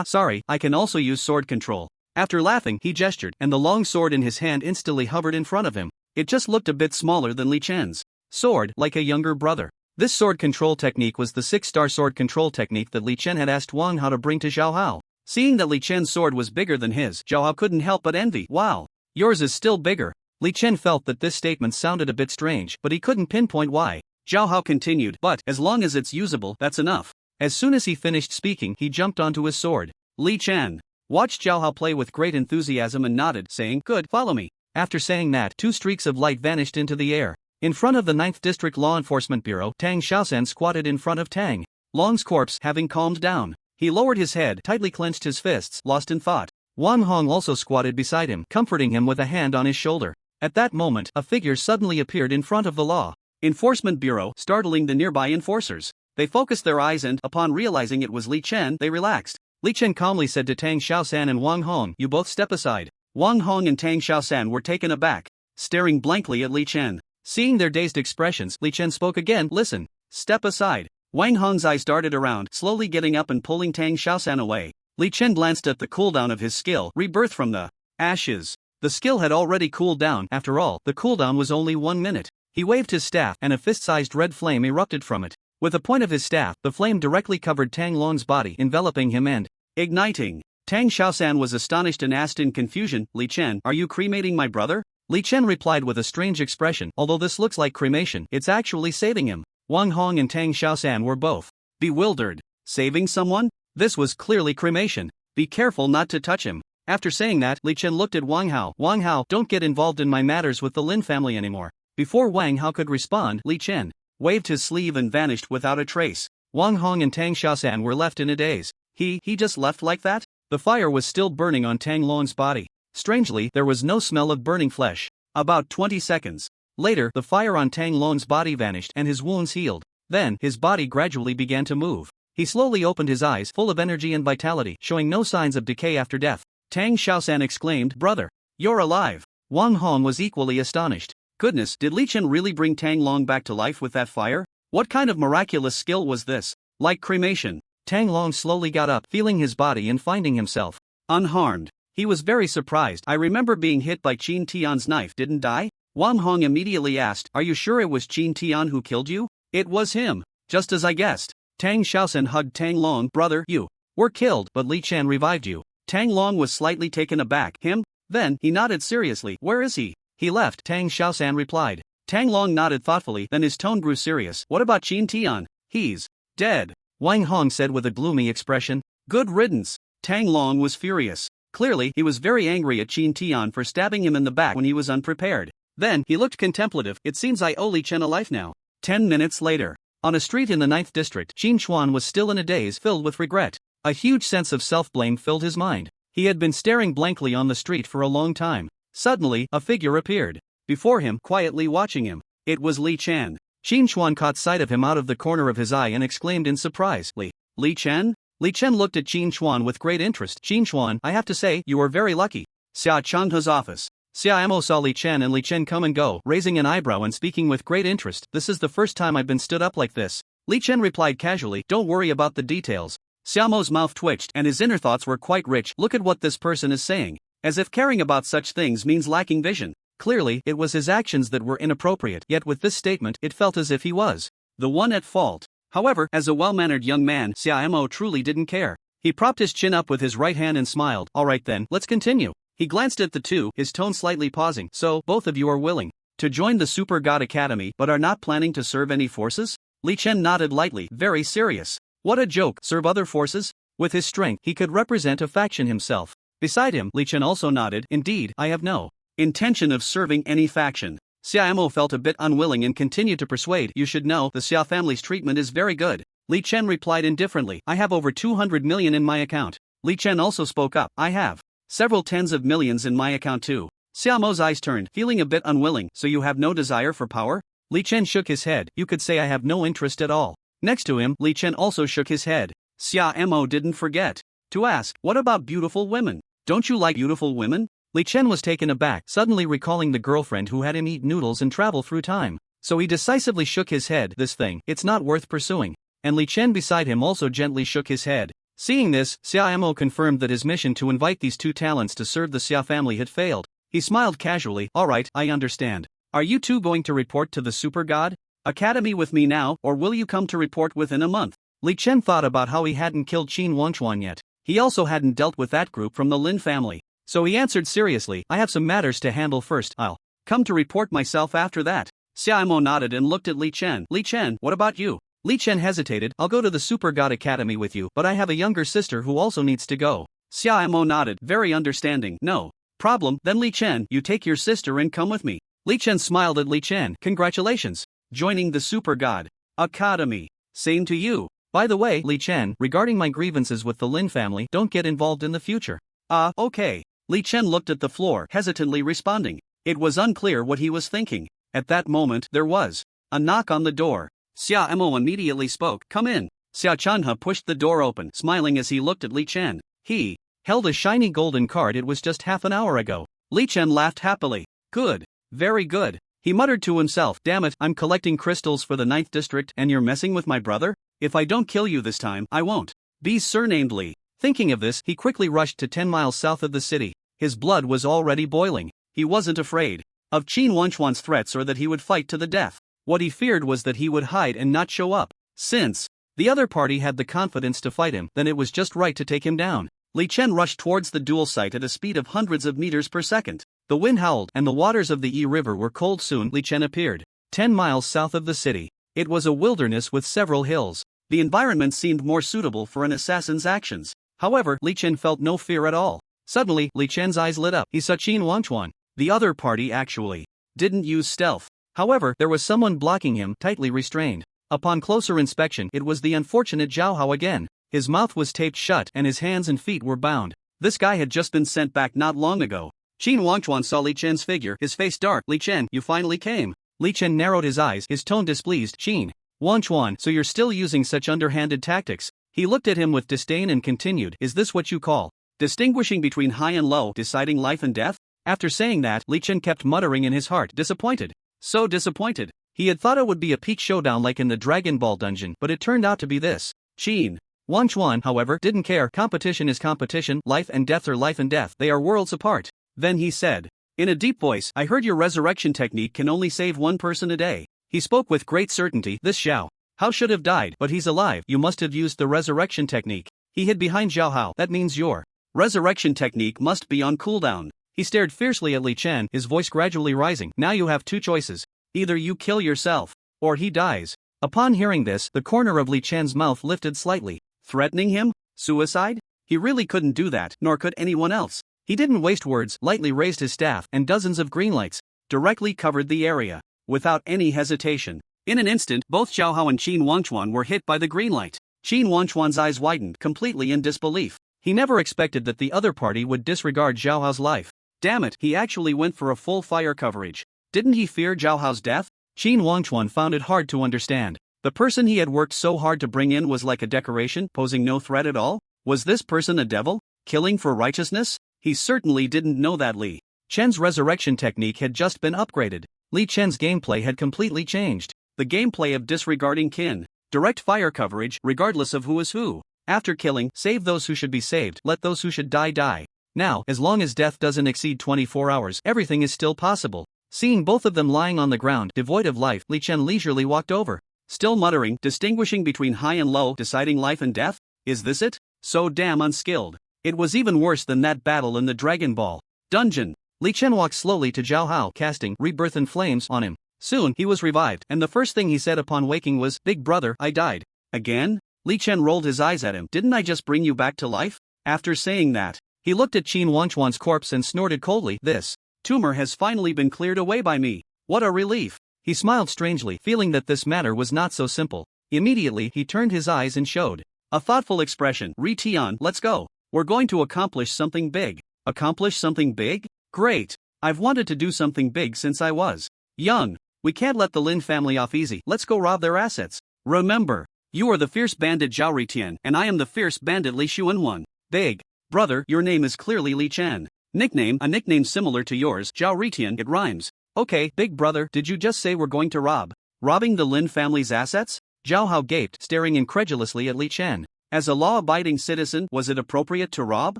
Sorry, I can also use sword control." After laughing, he gestured, and the long sword in his hand instantly hovered in front of him. It just looked a bit smaller than Li Chen's sword, like a younger brother. This sword control technique was the 6-star sword control technique that Li Chen had asked Wang Hao to bring to Zhao Hao. Seeing that Li Chen's sword was bigger than his, Zhao Hao couldn't help but envy. "Wow, yours is still bigger." Li Chen felt that this statement sounded a bit strange, but he couldn't pinpoint why. Zhao Hao continued, "But, as long as it's usable, that's enough." As soon as he finished speaking, he jumped onto his sword. Li Chen watched Zhao Hao play with great enthusiasm and nodded, saying, "Good, follow me." After saying that, 2 streaks of light vanished into the air. In front of the 9th District Law Enforcement Bureau, Tang Xiaosan squatted in front of Tang Long's corpse, having calmed down. He lowered his head, tightly clenched his fists, lost in thought. Wang Hong also squatted beside him, comforting him with a hand on his shoulder. At that moment, a figure suddenly appeared in front of the Law Enforcement Bureau, startling the nearby enforcers. They focused their eyes and, upon realizing it was Li Chen, they relaxed. Li Chen calmly said to Tang Xiaosan and Wang Hong, "You both step aside." Wang Hong and Tang Xiaosan were taken aback, staring blankly at Li Chen. Seeing their dazed expressions, Li Chen spoke again, "Listen. Step aside." Wang Hong's eyes darted around, slowly getting up and pulling Tang Xiaosan away. Li Chen glanced at the cooldown of his skill, Rebirth from the Ashes. The skill had already cooled down. After all, the cooldown was only 1 minute. He waved his staff, and a fist-sized red flame erupted from it. With the point of his staff, the flame directly covered Tang Long's body, enveloping him and igniting. Tang Xiaosan was astonished and asked in confusion, "Li Chen, are you cremating my brother?" Li Chen replied with a strange expression, "Although this looks like cremation, it's actually saving him." Wang Hong and Tang Xiaosan were both bewildered. Saving someone? This was clearly cremation. Be careful not to touch him. After saying that, Li Chen looked at Wang Hao. "Wang Hao, don't get involved in my matters with the Lin family anymore." Before Wang Hao could respond, Li Chen waved his sleeve and vanished without a trace. Wang Hong and Tang Xiaosan were left in a daze. He just left like that? The fire was still burning on Tang Long's body. Strangely, there was no smell of burning flesh. About 20 seconds later, the fire on Tang Long's body vanished and his wounds healed. Then, his body gradually began to move. He slowly opened his eyes, full of energy and vitality, showing no signs of decay after death. Tang Xiaosan exclaimed, "Brother, you're alive." Wang Hong was equally astonished. Goodness, did Li Chen really bring Tang Long back to life with that fire? What kind of miraculous skill was this? Like cremation. Tang Long slowly got up, feeling his body and finding himself unharmed. He was very surprised. "I remember being hit by Qin Tian's knife, didn't I?" Wang Hong immediately asked, "Are you sure it was Qin Tian who killed you?" "It was him, just as I guessed." Tang Xiaosan hugged Tang Long. "Brother, you were killed, but Li Chen revived you." Tang Long was slightly taken aback. "Him?" Then, he nodded seriously. "Where is he?" "He left," Tang Xiaosan replied. Tang Long nodded thoughtfully, then his tone grew serious. "What about Qin Tian?" "He's dead," Wang Hong said with a gloomy expression. "Good riddance." Tang Long was furious. Clearly, he was very angry at Qin Tian for stabbing him in the back when he was unprepared. Then, he looked contemplative. "It seems I owe Li Chen a life now." 10 minutes later, on a street in the 9th district, Qin Chuan was still in a daze, filled with regret. A huge sense of self-blame filled his mind. He had been staring blankly on the street for a long time. Suddenly, a figure appeared before him, quietly watching him. It was Li Chen. Qin Chuan caught sight of him out of the corner of his eye and exclaimed in surprise, Li Chen?" Li Chen looked at Qin Chuan with great interest. "Qin Chuan, I have to say, you are very lucky." Xia Changhe's office. Xia Mo saw Li Chen and Li Chen come and go, raising an eyebrow and speaking with great interest. "This is the first time I've been stood up like this." Li Chen replied casually, "Don't worry about the details." Xia Mo's mouth twitched, and his inner thoughts were quite rich. Look at what this person is saying. As if caring about such things means lacking vision. Clearly, it was his actions that were inappropriate, yet with this statement, it felt as if he was the one at fault. However, as a well-mannered young man, Xia Mo truly didn't care. He propped his chin up with his right hand and smiled. "Alright then, let's continue." He glanced at the two, his tone slightly pausing. "So, both of you are willing to join the Super God Academy but are not planning to serve any forces?" Li Chen nodded lightly, very serious. What a joke, serve other forces? With his strength, he could represent a faction himself. Beside him, Li Chen also nodded. "Indeed, I have no intention of serving any faction." Xia Mo felt a bit unwilling and continued to persuade. "You should know, the Xia family's treatment is very good." Li Chen replied indifferently. "I have over 200 million in my account." Li Chen also spoke up. "I have several tens of millions in my account too." Xia Mo's eyes turned, feeling a bit unwilling. "So you have no desire for power?" Li Chen shook his head. "You could say I have no interest at all." Next to him, Li Chen also shook his head. Xia Mo didn't forget to ask, "What about beautiful women? Don't you like beautiful women?" Li Chen was taken aback, suddenly recalling the girlfriend who had him eat noodles and travel through time. So he decisively shook his head. "This thing, it's not worth pursuing." And Li Chen beside him also gently shook his head. Seeing this, Xia Mo confirmed that his mission to invite these two talents to serve the Xia family had failed. He smiled casually. "Alright, I understand. Are you two going to report to the Super God Academy with me now, or will you come to report within a month?" Li Chen thought about how he hadn't killed Qin Wangchuan yet. He also hadn't dealt with that group from the Lin family. So he answered seriously, "I have some matters to handle first. I'll come to report myself after that." Xia Mo nodded and looked at Li Chen. "Li Chen, what about you?" Li Chen hesitated. "I'll go to the Super God Academy with you, but I have a younger sister who also needs to go." Xia Mo nodded, very understanding. "No problem, then Li Chen, you take your sister and come with me." Li Chen smiled at Li Chen. "Congratulations. Joining the Super God Academy." "Same to you. By the way, Li Chen, regarding my grievances with the Lin family, don't get involved in the future." Okay." Li Chen looked at the floor, hesitantly responding. It was unclear what he was thinking. At that moment, there was a knock on the door. Xia Mo immediately spoke. "Come in." Xia Chanhe pushed the door open, smiling as he looked at Li Chen. He held a shiny golden card. It was just half an hour ago. Li Chen laughed happily. "Good. Very good." He muttered to himself. "Damn it, I'm collecting crystals for the 9th district and you're messing with my brother? If I don't kill you this time, I won't be surnamed Li." Thinking of this, he quickly rushed to 10 miles south of the city. His blood was already boiling. He wasn't afraid of Qin Wanchuan's threats or that he would fight to the death. What he feared was that he would hide and not show up. Since the other party had the confidence to fight him, then it was just right to take him down. Li Chen rushed towards the duel site at a speed of hundreds of meters per second. The wind howled, and the waters of the Yi River were cold. Soon, Li Chen appeared 10 miles south of the city. It was a wilderness with several hills. The environment seemed more suitable for an assassin's actions. However, Li Chen felt no fear at all. Suddenly, Li Chen's eyes lit up. He saw Qin Wangchuan. The other party actually didn't use stealth. However, there was someone blocking him, tightly restrained. Upon closer inspection, it was the unfortunate Zhao Hao again. His mouth was taped shut and his hands and feet were bound. This guy had just been sent back not long ago. Qin Wangchuan saw Li Chen's figure, his face dark. "Li Chen, you finally came." Li Chen narrowed his eyes, his tone displeased. "Qin Wangchuan, so you're still using such underhanded tactics?" He looked at him with disdain and continued, "Is this what you call distinguishing between high and low, deciding life and death?" After saying that, Li Chen kept muttering in his heart, disappointed. So disappointed. He had thought it would be a peak showdown like in the Dragon Ball dungeon, but it turned out to be this. Qin Wanchuan, however, didn't care. Competition is competition, life and death are life and death. They are worlds apart. Then he said, in a deep voice, "I heard your resurrection technique can only save one person a day." He spoke with great certainty. This Xiao Hao should have died, but he's alive. You must have used the resurrection technique. He hid behind Xiao Hao. That means your resurrection technique must be on cooldown. He stared fiercely at Li Chen, his voice gradually rising. Now you have two choices. Either you kill yourself, or he dies. Upon hearing this, the corner of Li Chen's mouth lifted slightly. Threatening him? Suicide? He really couldn't do that, nor could anyone else. He didn't waste words, lightly raised his staff, and dozens of green lights directly covered the area. Without any hesitation. In an instant, both Xiao Hao and Qin Wanchuan were hit by the green light. Qin Wanchuan's eyes widened, completely in disbelief. He never expected that the other party would disregard Xiao Hao's life. Damn it, he actually went for a full fire coverage. Didn't he fear Xiao Hao's death? Qin Wanchuan found it hard to understand. The person he had worked so hard to bring in was like a decoration, posing no threat at all? Was this person a devil, killing for righteousness? He certainly didn't know that Li Chen's resurrection technique had just been upgraded. Li Chen's gameplay had completely changed. The gameplay of disregarding kin. Direct fire coverage, regardless of who is who. After killing, save those who should be saved, let those who should die die. Now, as long as death doesn't exceed 24 hours, everything is still possible. Seeing both of them lying on the ground, devoid of life, Li Chen leisurely walked over. Still muttering, distinguishing between high and low, deciding life and death? Is this it? So damn unskilled. It was even worse than that battle in the Dragon Ball dungeon. Li Chen walked slowly to Xiao Hao, casting Rebirth and Flames on him. Soon, he was revived, and the first thing he said upon waking was, "Big brother, I died." Again? Li Chen rolled his eyes at him. "Didn't I just bring you back to life?" After saying that, he looked at Qin Wanchuan's corpse and snorted coldly, "This tumor has finally been cleared away by me. What a relief." He smiled strangely, feeling that this matter was not so simple. Immediately, he turned his eyes and showed a thoughtful expression. "Tian, let's go. We're going to accomplish something big." Accomplish something big? Great. I've wanted to do something big since I was young. We can't let the Lin family off easy. Let's go rob their assets. Remember, you are the fierce bandit Zhao Ritian, and I am the fierce bandit Li Xuanhuan. Big brother, your name is clearly Li Chen. Nickname, a nickname similar to yours, Zhao Ritian, it rhymes. Okay, big brother, did you just say we're going to robbing the Lin family's assets? Zhao Hao gaped, staring incredulously at Li Chen. As a law-abiding citizen, was it appropriate to rob?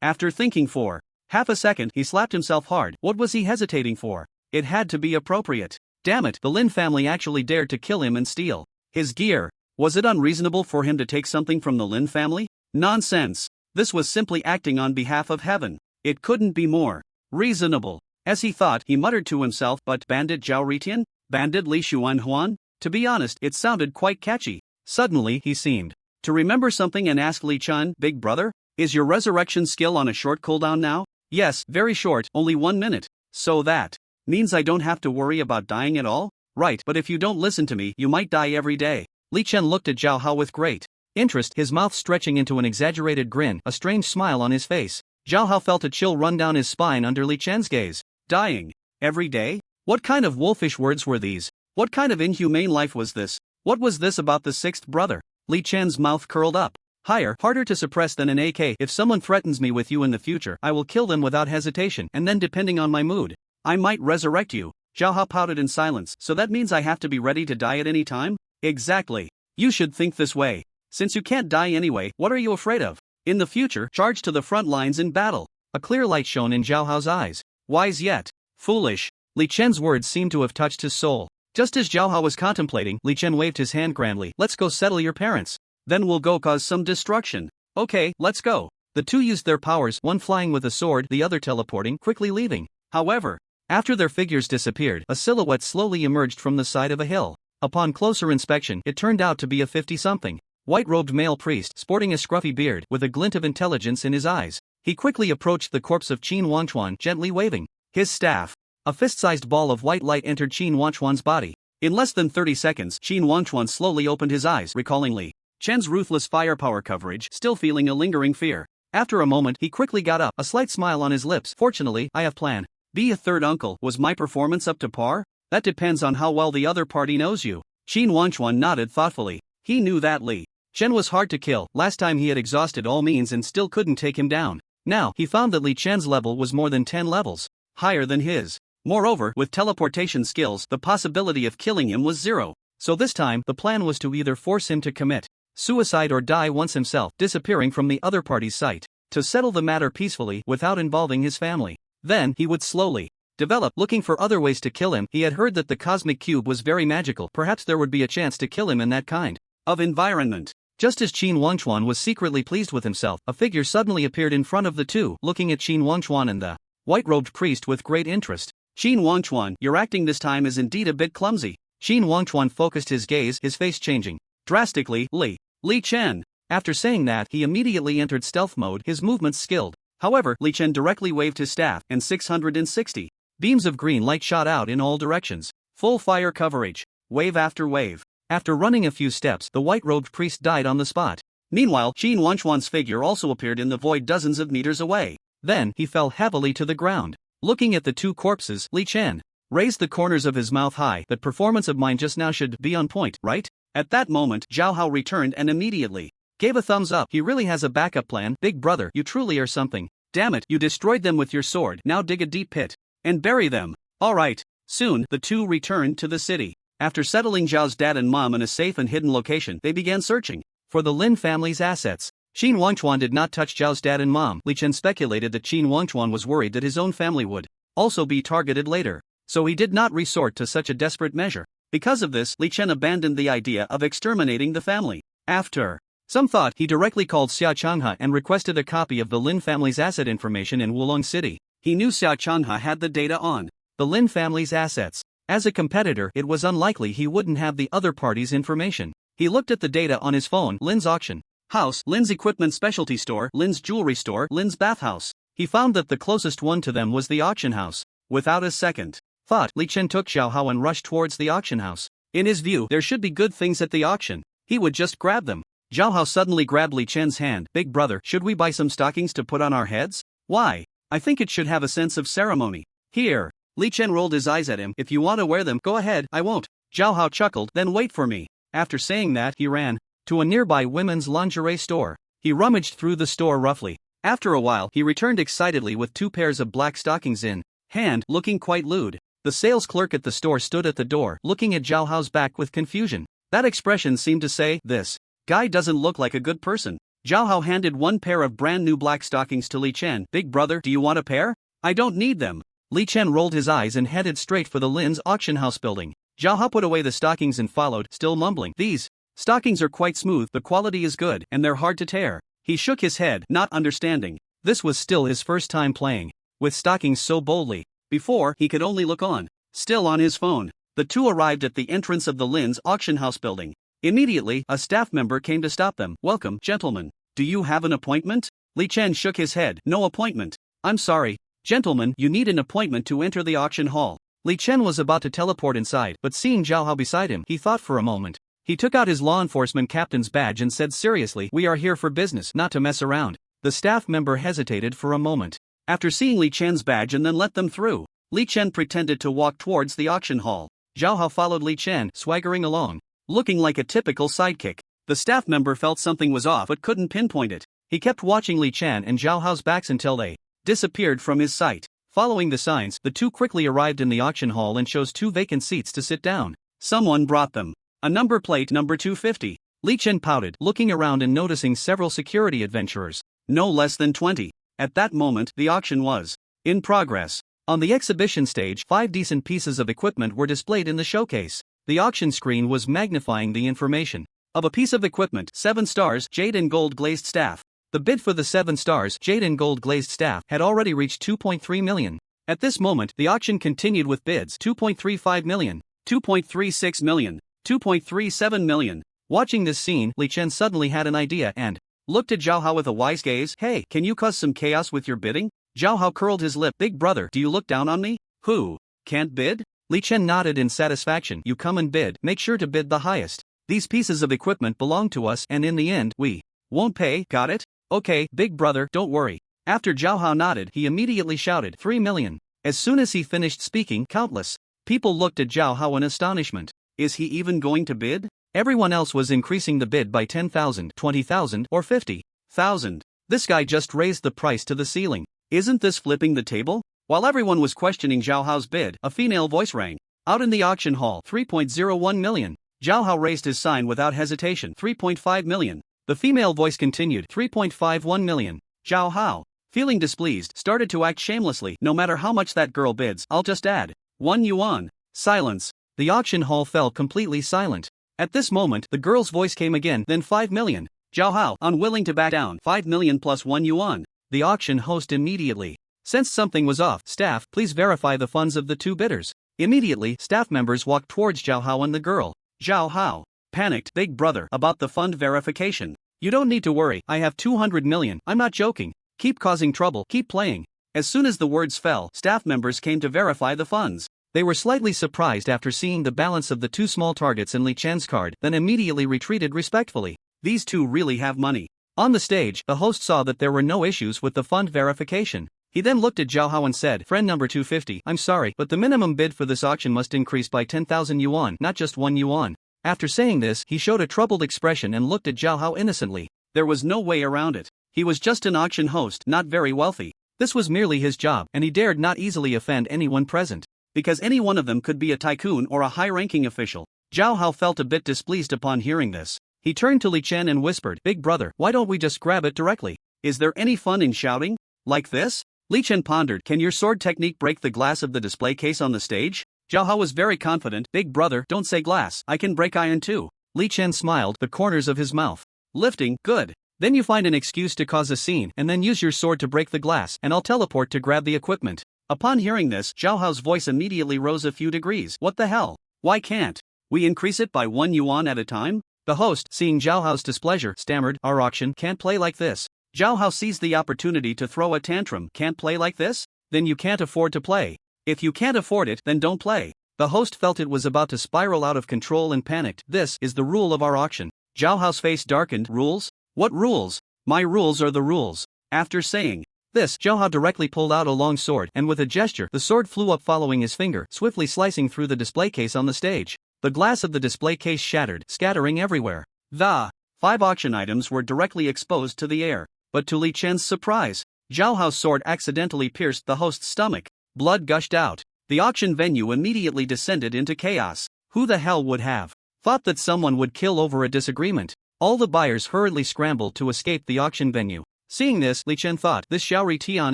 After thinking for half a second, he slapped himself hard. What was he hesitating for? It had to be appropriate. Damn it, the Lin family actually dared to kill him and steal his gear. Was it unreasonable for him to take something from the Lin family? Nonsense. This was simply acting on behalf of heaven. It couldn't be more reasonable. As he thought, he muttered to himself, but Bandit Zhao Ritian? Bandit Li Xuanhuan? To be honest, it sounded quite catchy. Suddenly, he seemed to remember something and asked Li Chen, "Big brother, is your resurrection skill on a short cooldown now?" "Yes, very short, only 1 minute. So that means I don't have to worry about dying at all?" "Right, but if you don't listen to me, you might die every day." Li Chen looked at Zhao Hao with great interest, his mouth stretching into an exaggerated grin, a strange smile on his face. Zhao Hao felt a chill run down his spine under Li Chen's gaze. Dying every day? What kind of wolfish words were these? What kind of inhumane life was this? What was this about the sixth brother? Li Chen's mouth curled up. Higher, harder to suppress than an AK. If someone threatens me with you in the future, I will kill them without hesitation, and then depending on my mood, I might resurrect you. Zhao Hao pouted in silence. So that means I have to be ready to die at any time? Exactly. You should think this way. Since you can't die anyway, what are you afraid of? In the future, charge to the front lines in battle. A clear light shone in Zhao Hao's eyes. Wise yet foolish. Li Chen's words seemed to have touched his soul. Just as Zhao Hao was contemplating, Li Chen waved his hand grandly. "Let's go settle your parents. Then we'll go cause some destruction." "Okay, let's go." The two used their powers, one flying with a sword, the other teleporting, quickly leaving. However, after their figures disappeared, a silhouette slowly emerged from the side of a hill. Upon closer inspection, it turned out to be a 50-something, white-robed male priest, sporting a scruffy beard, with a glint of intelligence in his eyes. He quickly approached the corpse of Qin Wanchuan, gently waving his staff. A fist-sized ball of white light entered Qin Wanchuan's body. In less than 30 seconds, Qin Wanchuan slowly opened his eyes, recalling Li Chen's ruthless firepower coverage, still feeling a lingering fear. After a moment, he quickly got up, a slight smile on his lips. "Fortunately, I have plan B. A third uncle. Was my performance up to par? That depends on how well the other party knows you." Qin Wanchuan nodded thoughtfully. He knew that Li Chen was hard to kill. Last time he had exhausted all means and still couldn't take him down. Now, he found that Li Chen's level was more than 10 levels higher than his. Moreover, with teleportation skills, the possibility of killing him was zero. So this time, the plan was to either force him to commit suicide or die once himself, disappearing from the other party's sight. To settle the matter peacefully without involving his family. Then, he would slowly develop. Looking for other ways to kill him. He had heard that the cosmic cube was very magical. Perhaps there would be a chance to kill him in that kind of environment. Just as Qin Wangchuan was secretly pleased with himself, a figure suddenly appeared in front of the two, looking at Qin Wangchuan and the white-robed priest with great interest. Qin Wangchuan, your acting this time is indeed a bit clumsy. Qin Wangchuan focused his gaze, his face changing drastically. Li Chen. After saying that, he immediately entered stealth mode, his movements skilled. However, Li Chen directly waved his staff, and 660 beams of green light shot out in all directions. Full fire coverage. Wave after wave. After running a few steps, the white-robed priest died on the spot. Meanwhile, Qin Wangchuan's figure also appeared in the void dozens of meters away. Then, he fell heavily to the ground. Looking at the two corpses, Li Chen raised the corners of his mouth high. That performance of mine just now should be on point, right? At that moment, Zhao Hao returned and immediately gave a thumbs up. He really has a backup plan. Big brother, you truly are something. Damn it, you destroyed them with your sword. Now dig a deep pit and bury them. Alright. Soon, the two returned to the city. After settling Zhao's dad and mom in a safe and hidden location, they began searching for the Lin family's assets. Qin Wangchuan did not touch Zhao's dad and mom. Li Chen speculated that Qin Wangchuan was worried that his own family would also be targeted later, so he did not resort to such a desperate measure. Because of this, Li Chen abandoned the idea of exterminating the family. After some thought, he directly called Xia Changhe and requested a copy of the Lin family's asset information in Wulong City. He knew Xia Changhe had the data on the Lin family's assets. As a competitor, it was unlikely he wouldn't have the other party's information. He looked at the data on his phone: Lin's auction house, Lin's equipment specialty store, Lin's jewelry store, Lin's bathhouse. He found that the closest one to them was the auction house. Without a second thought, Li Chen took Zhao Hao and rushed towards the auction house. In his view, there should be good things at the auction. He would just grab them. Zhao Hao suddenly grabbed Li Chen's hand. Big brother, should we buy some stockings to put on our heads? Why? I think it should have a sense of ceremony. Here. Li Chen rolled his eyes at him. If you want to wear them, go ahead, I won't. Zhao Hao chuckled, then wait for me. After saying that, he ran to a nearby women's lingerie store. He rummaged through the store roughly. After a while, he returned excitedly with 2 pairs of black stockings in hand, looking quite lewd. The sales clerk at the store stood at the door, looking at Zhao Hao's back with confusion. That expression seemed to say, this guy doesn't look like a good person. Zhao Hao handed 1 pair of brand new black stockings to Li Chen. Big brother, do you want a pair? I don't need them. Li Chen rolled his eyes and headed straight for the Lin's auction house building. Zhao Hao put away the stockings and followed, still mumbling. These stockings are quite smooth, the quality is good, and they're hard to tear. He shook his head, not understanding. This was still his first time playing with stockings so boldly. Before, he could only look on, still on his phone. The two arrived at the entrance of the Lin's auction house building. Immediately, a staff member came to stop them. Welcome, gentlemen. Do you have an appointment? Li Chen shook his head. No appointment. I'm sorry. Gentlemen, you need an appointment to enter the auction hall. Li Chen was about to teleport inside, but seeing Zhao Hao beside him, he thought for a moment. He took out his law enforcement captain's badge and said seriously, we are here for business, not to mess around. The staff member hesitated for a moment. After seeing Li Chen's badge and then let them through, Li Chen pretended to walk towards the auction hall. Zhao Hao followed Li Chen, swaggering along, looking like a typical sidekick. The staff member felt something was off but couldn't pinpoint it. He kept watching Li Chen and Zhao Hao's backs until they disappeared from his sight. Following the signs, the two quickly arrived in the auction hall and chose 2 vacant seats to sit down. Someone brought them a number plate, number 250. Li Chen pouted, looking around and noticing several security adventurers, no less than 20. At that moment, the auction was in progress. On the exhibition stage, 5 decent pieces of equipment were displayed in the showcase. The auction screen was magnifying the information of a piece of equipment: 7 stars, jade and gold glazed staff. The bid for the 7 stars, jade and gold glazed staff had already reached 2.3 million. At this moment, the auction continued with bids: 2.35 million, 2.36 million, 2.37 million. Watching this scene, Li Chen suddenly had an idea and looked at Zhao Hao with a wise gaze. Hey, can you cause some chaos with your bidding? Zhao Hao curled his lip. Big brother, do you look down on me? Who? Can't bid? Li Chen nodded in satisfaction. You come and bid, make sure to bid the highest. These pieces of equipment belong to us and in the end, we won't pay, got it? Okay, big brother, don't worry. After Zhao Hao nodded, he immediately shouted, 3 million. As soon as he finished speaking, countless people looked at Zhao Hao in astonishment. Is he even going to bid? Everyone else was increasing the bid by 10,000, 20,000, or 50,000. This guy just raised the price to the ceiling. Isn't this flipping the table? While everyone was questioning Zhao Hao's bid, a female voice rang out in the auction hall. 3.01 million. Zhao Hao raised his sign without hesitation. 3.5 million. The female voice continued. 3.51 million. Zhao Hao, feeling displeased, started to act shamelessly. No matter how much that girl bids, I'll just add 1 yuan. Silence. The auction hall fell completely silent. At this moment, the girl's voice came again. Then 5 million. Zhao Hao, unwilling to back down. 5 million plus 1 yuan. The auction host immediately sensed something was off. Staff, please verify the funds of the two bidders. Immediately, staff members walked towards Zhao Hao and the girl. Zhao Hao panicked. Big brother, about the fund verification. You don't need to worry, I have 200 million, I'm not joking. Keep causing trouble, keep playing. As soon as the words fell, staff members came to verify the funds. They were slightly surprised after seeing the balance of the two small targets in Li Chen's card, then immediately retreated respectfully. These two really have money. On the stage, the host saw that there were no issues with the fund verification. He then looked at Zhao Hao and said, friend number 250, I'm sorry, but the minimum bid for this auction must increase by 10,000 yuan, not just 1 yuan. After saying this, he showed a troubled expression and looked at Zhao Hao innocently. There was no way around it. He was just an auction host, not very wealthy. This was merely his job, and he dared not easily offend anyone present. Because any one of them could be a tycoon or a high-ranking official. Zhao Hao felt a bit displeased upon hearing this. He turned to Li Chen and whispered, Big brother, why don't we just grab it directly? Is there any fun in shouting? Like this? Li Chen pondered, can your sword technique break the glass of the display case on the stage? Zhao Hao was very confident, Big brother, don't say glass, I can break iron too. Li Chen smiled, the corners of his mouth lifting, good. Then you find an excuse to cause a scene and then use your sword to break the glass and I'll teleport to grab the equipment. Upon hearing this, Zhao Hao's voice immediately rose a few degrees. What the hell? Why can't we increase it by 1 yuan at a time? The host, seeing Zhao Hao's displeasure, stammered, our auction can't play like this. Zhao Hao seized the opportunity to throw a tantrum. Can't play like this? Then you can't afford to play. If you can't afford it, then don't play. The host felt it was about to spiral out of control and panicked. This is the rule of our auction. Zhao Hao's face darkened. Rules? What rules? My rules are the rules. After saying this, Zhao Hao directly pulled out a long sword and with a gesture, the sword flew up following his finger, swiftly slicing through the display case on the stage. The glass of the display case shattered, scattering everywhere. The 5 auction items were directly exposed to the air. But to Li Chen's surprise, Zhao Hao's sword accidentally pierced the host's stomach. Blood gushed out. The auction venue immediately descended into chaos. Who the hell would have thought that someone would kill over a disagreement? All the buyers hurriedly scrambled to escape the auction venue. Seeing this, Li Chen thought, this Xiaori Tian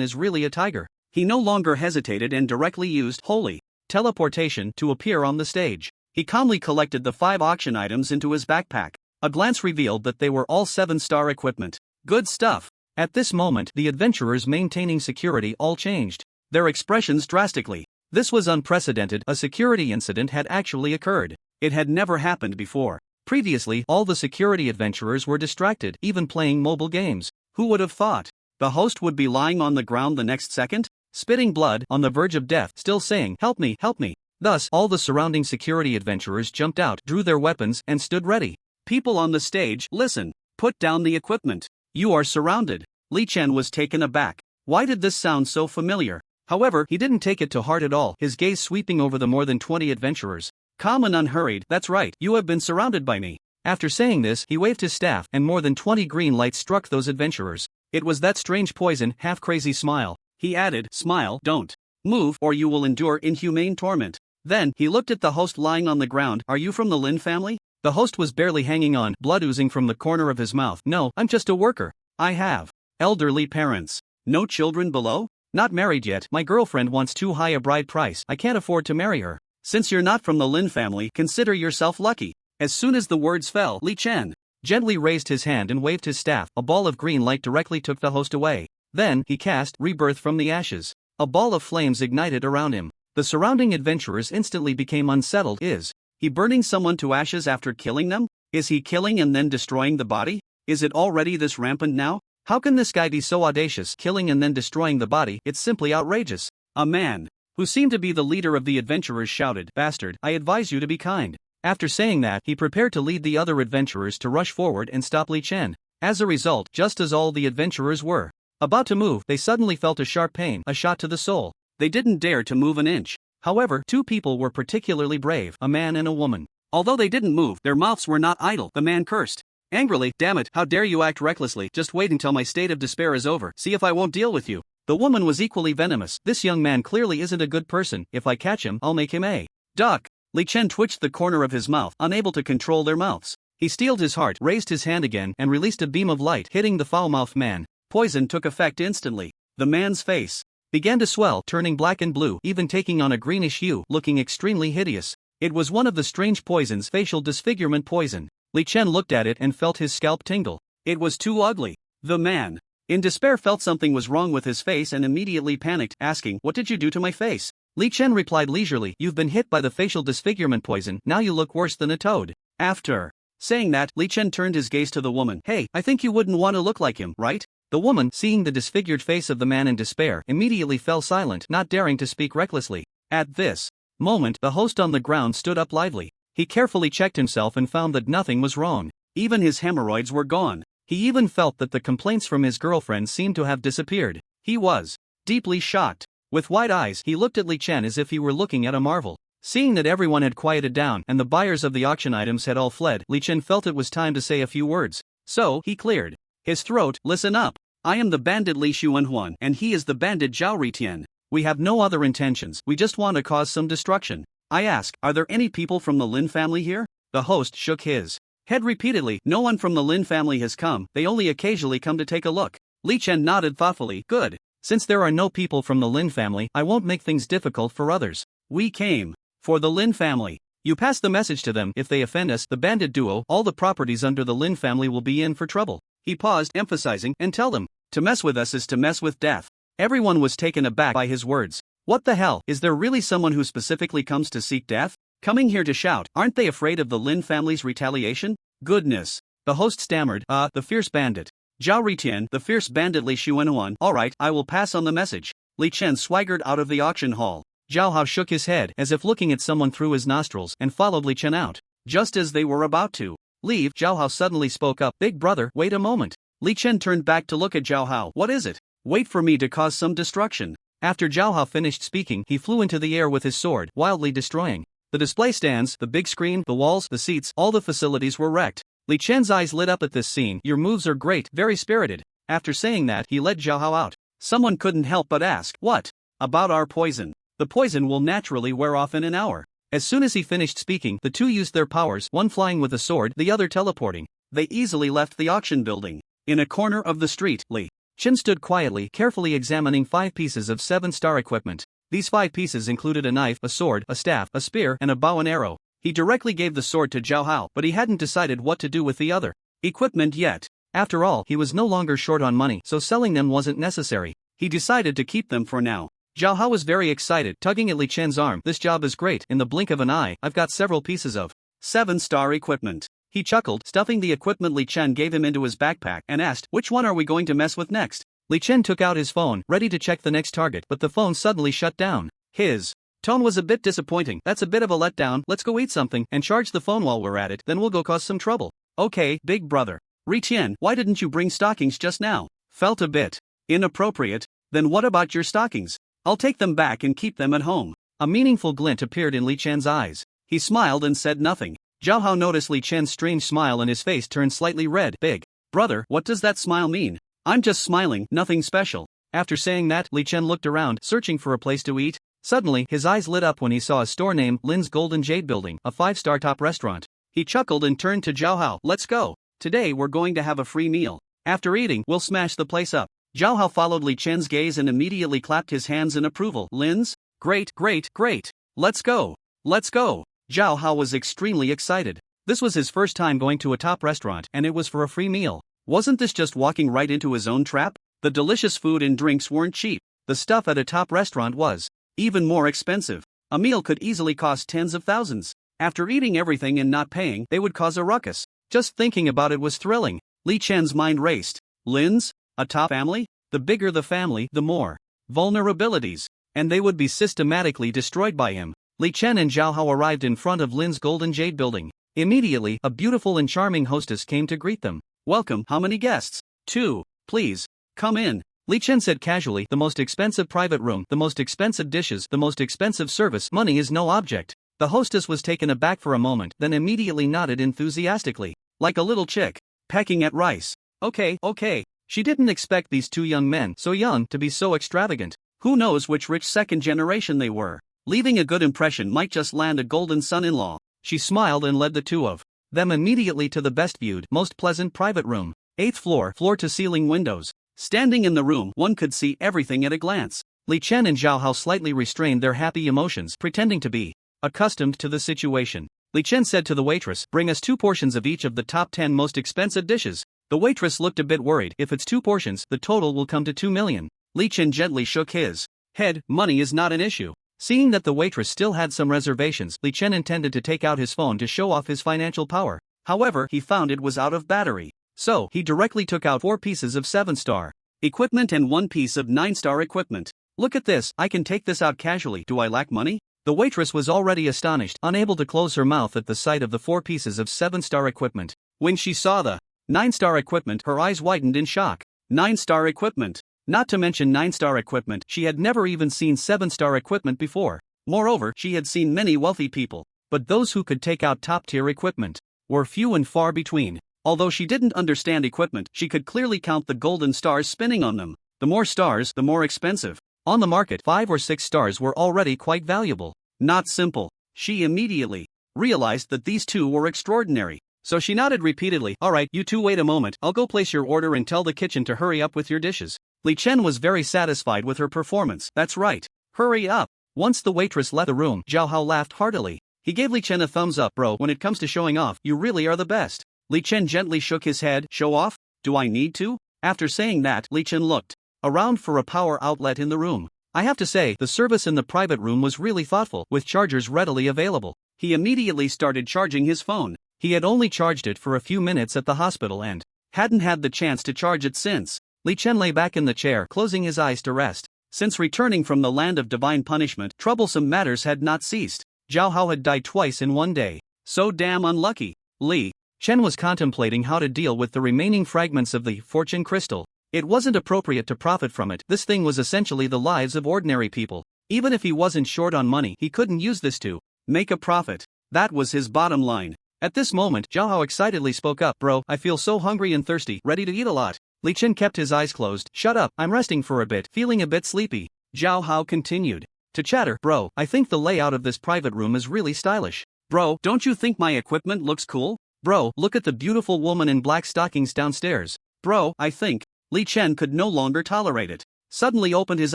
is really a tiger. He no longer hesitated and directly used holy teleportation to appear on the stage. He calmly collected the 5 auction items into his backpack. A glance revealed that they were all 7-star equipment. Good stuff. At this moment, the adventurers maintaining security all changed their expressions drastically. This was unprecedented. A security incident had actually occurred. It had never happened before. Previously, all the security adventurers were distracted, even playing mobile games. Who would have thought? The host would be lying on the ground the next second, spitting blood, on the verge of death, still saying, help me, help me. Thus, all the surrounding security adventurers jumped out, drew their weapons, and stood ready. People on the stage, listen. Put down the equipment. You are surrounded. Li Chen was taken aback. Why did this sound so familiar? However, he didn't take it to heart at all, his gaze sweeping over the more than 20 adventurers. Calm and unhurried, that's right, you have been surrounded by me. After saying this, he waved his staff, and more than 20 green lights struck those adventurers. It was that strange poison, half-crazy smile. He added, smile, don't move, or you will endure inhumane torment. Then, he looked at the host lying on the ground. Are you from the Lin family? The host was barely hanging on, blood oozing from the corner of his mouth. No, I'm just a worker. I have elderly parents. No children below? Not married yet. My girlfriend wants too high a bride price. I can't afford to marry her. Since you're not from the Lin family, consider yourself lucky. As soon as the words fell, Li Chen gently raised his hand and waved his staff. A ball of green light directly took the host away. Then, he cast rebirth from the ashes. A ball of flames ignited around him. The surrounding adventurers instantly became unsettled. Is he burning someone to ashes after killing them? Is he killing and then destroying the body? Is it already this rampant now? How can this guy be so audacious, killing and then destroying the body? It's simply outrageous. A man who seemed to be the leader of the adventurers shouted, Bastard, I advise you to be kind. After saying that, he prepared to lead the other adventurers to rush forward and stop Li Chen. As a result, just as all the adventurers were about to move, they suddenly felt a sharp pain, a shot to the soul. They didn't dare to move an inch. However, 2 people were particularly brave, a man and a woman. Although they didn't move, their mouths were not idle, the man cursed. Angrily, damn it, how dare you act recklessly, just wait until my state of despair is over, see if I won't deal with you. The woman was equally venomous, this young man clearly isn't a good person, if I catch him, I'll make him a duck. Li Chen twitched the corner of his mouth, unable to control their mouths. He steeled his heart, raised his hand again, and released a beam of light, hitting the foul-mouthed man. Poison took effect instantly. The man's face began to swell, turning black and blue, even taking on a greenish hue, looking extremely hideous. It was one of the strange poisons, facial disfigurement poison. Li Chen looked at it and felt his scalp tingle. It was too ugly. The man, in despair, felt something was wrong with his face and immediately panicked, asking, "What did you do to my face?" Li Chen replied leisurely, "You've been hit by the facial disfigurement poison, now you look worse than a toad." After saying that, Li Chen turned his gaze to the woman. "Hey, I think you wouldn't want to look like him, right?" The woman, seeing the disfigured face of the man in despair, immediately fell silent, not daring to speak recklessly. At this moment, the host on the ground stood up lively. He carefully checked himself and found that nothing was wrong. Even his hemorrhoids were gone. He even felt that the complaints from his girlfriend seemed to have disappeared. He was deeply shocked. With wide eyes, he looked at Li Chen as if he were looking at a marvel. Seeing that everyone had quieted down and the buyers of the auction items had all fled, Li Chen felt it was time to say a few words. So, he cleared his throat. "Listen up. I am the bandit Li Xuanhuan, and he is the bandit Zhao Ritian. We have no other intentions, we just want to cause some destruction. I ask, are there any people from the Lin family here?" The host shook his head repeatedly. "No one from the Lin family has come, they only occasionally come to take a look." Li Chen nodded thoughtfully. "Good. Since there are no people from the Lin family, I won't make things difficult for others. We came for the Lin family. You pass the message to them. If they offend us, the bandit duo, all the properties under the Lin family will be in for trouble." He paused, emphasizing, "And tell them, to mess with us is to mess with death." Everyone was taken aback by his words. What the hell, is there really someone who specifically comes to seek death? Coming here to shout, aren't they afraid of the Lin family's retaliation? Goodness. The host stammered, the fierce bandit. Zhao Ritian, the fierce bandit Li Xuanhuan. Alright, I will pass on the message. Li Chen swaggered out of the auction hall. Zhao Hao shook his head, as if looking at someone through his nostrils, and followed Li Chen out. Just as they were about to leave, Zhao Hao suddenly spoke up. "Big brother, wait a moment." Li Chen turned back to look at Zhao Hao. "What is it?" "Wait for me to cause some destruction." After Zhao Hao finished speaking, he flew into the air with his sword, wildly destroying the display stands, the big screen, the walls, the seats, all the facilities were wrecked. Li Chen's eyes lit up at this scene. "Your moves are great, very spirited." After saying that, he led Zhao Hao out. Someone couldn't help but ask, "What about our poison?" "The poison will naturally wear off in an hour." As soon as he finished speaking, the two used their powers, one flying with a sword, the other teleporting. They easily left the auction building. In a corner of the street, Li Chen stood quietly, carefully examining 5 pieces of 7-star equipment. These 5 pieces included a knife, a sword, a staff, a spear, and a bow and arrow. He directly gave the sword to Zhao Hao, but he hadn't decided what to do with the other equipment yet. After all, he was no longer short on money, so selling them wasn't necessary. He decided to keep them for now. Zhao Hao was very excited, tugging at Li Chen's arm. "This job is great, in the blink of an eye, I've got several pieces of 7-star equipment." He chuckled, stuffing the equipment Li Chen gave him into his backpack, and asked, "Which one are we going to mess with next?" Li Chen took out his phone, ready to check the next target, but the phone suddenly shut down. His tone was a bit disappointing. "That's a bit of a letdown, let's go eat something, and charge the phone while we're at it, then we'll go cause some trouble." "Okay, big brother." "Ritian, why didn't you bring stockings just now?" "Felt a bit inappropriate." "Then what about your stockings? I'll take them back and keep them at home." A meaningful glint appeared in Li Chen's eyes. He smiled and said nothing. Zhao Hao noticed Li Chen's strange smile and his face turned slightly red. "Big brother, what does that smile mean?" "I'm just smiling, nothing special." After saying that, Li Chen looked around, searching for a place to eat. Suddenly, his eyes lit up when he saw a store named Lin's Golden Jade Building, a 5-star top restaurant. He chuckled and turned to Zhao Hao. "Let's go. Today we're going to have a free meal. After eating, we'll smash the place up." Zhao Hao followed Li Chen's gaze and immediately clapped his hands in approval. "Lin's? Great, great, great. Let's go. Let's go." Zhao Hao was extremely excited. This was his first time going to a top restaurant, and it was for a free meal. Wasn't this just walking right into his own trap? The delicious food and drinks weren't cheap. The stuff at a top restaurant was even more expensive. A meal could easily cost tens of thousands. After eating everything and not paying, they would cause a ruckus. Just thinking about it was thrilling. Li Chen's mind raced. Lin's? A top family? The bigger the family, the more vulnerabilities. And they would be systematically destroyed by him. Li Chen and Zhao Hao arrived in front of Lin's Golden Jade Building. Immediately, a beautiful and charming hostess came to greet them. "Welcome, how many guests?" "2. Please, come in." Li Chen said casually. "The most expensive private room, the most expensive dishes, the most expensive service. Money is no object." The hostess was taken aback for a moment, then immediately nodded enthusiastically, like a little chick pecking at rice. Okay. She didn't expect these two young men, so young, to be so extravagant. Who knows which rich second generation they were? Leaving a good impression might just land a golden son-in-law. She smiled and led the two of them immediately to the best-viewed, most pleasant private room. 8th floor, floor-to-ceiling windows. Standing in the room, one could see everything at a glance. Li Chen and Zhao Hao slightly restrained their happy emotions, pretending to be accustomed to the situation. Li Chen said to the waitress, "Bring us 2 portions of each of the top 10 most expensive dishes." The waitress looked a bit worried. "If it's 2 portions, the total will come to 2 million. Li Chen gently shook his head. "Money is not an issue." Seeing that the waitress still had some reservations, Li Chen intended to take out his phone to show off his financial power. However, he found it was out of battery. So, he directly took out 4 pieces of 7-star equipment and 1 piece of 9-star equipment. "Look at this, I can take this out casually. Do I lack money?" The waitress was already astonished, unable to close her mouth at the sight of the 4 pieces of 7-star equipment. When she saw the 9-star equipment, her eyes widened in shock. 9-star equipment. Not to mention 9-star equipment, she had never even seen 7-star equipment before. Moreover, she had seen many wealthy people, but those who could take out top-tier equipment were few and far between. Although she didn't understand equipment, she could clearly count the golden stars spinning on them. The more stars, the more expensive. On the market, 5 or 6 stars were already quite valuable. Not simple. She immediately realized that these two were extraordinary. So she nodded repeatedly. "Alright, you two wait a moment, I'll go place your order and tell the kitchen to hurry up with your dishes." Li Chen was very satisfied with her performance. "That's right. Hurry up." Once the waitress left the room, Zhao Hao laughed heartily. He gave Li Chen a thumbs up. "Bro, when it comes to showing off, you really are the best." Li Chen gently shook his head. "Show off? Do I need to?" After saying that, Li Chen looked around for a power outlet in the room. I have to say, the service in the private room was really thoughtful, with chargers readily available. He immediately started charging his phone. He had only charged it for a few minutes at the hospital and hadn't had the chance to charge it since. Li Chen lay back in the chair, closing his eyes to rest. Since returning from the land of divine punishment, troublesome matters had not ceased. Zhao Hao had died twice in one day. So damn unlucky. Li Chen was contemplating how to deal with the remaining fragments of the fortune crystal. It wasn't appropriate to profit from it. This thing was essentially the lives of ordinary people. Even if he wasn't short on money, he couldn't use this to make a profit. That was his bottom line. At this moment, Zhao Hao excitedly spoke up. "Bro, I feel so hungry and thirsty, ready to eat a lot." Li Chen kept his eyes closed. "Shut up, I'm resting for a bit, feeling a bit sleepy." Zhao Hao continued to chatter. "Bro, I think the layout of this private room is really stylish." "Bro, don't you think my equipment looks cool?" "Bro, look at the beautiful woman in black stockings downstairs." "Bro, I think..." Li Chen could no longer tolerate it. Suddenly opened his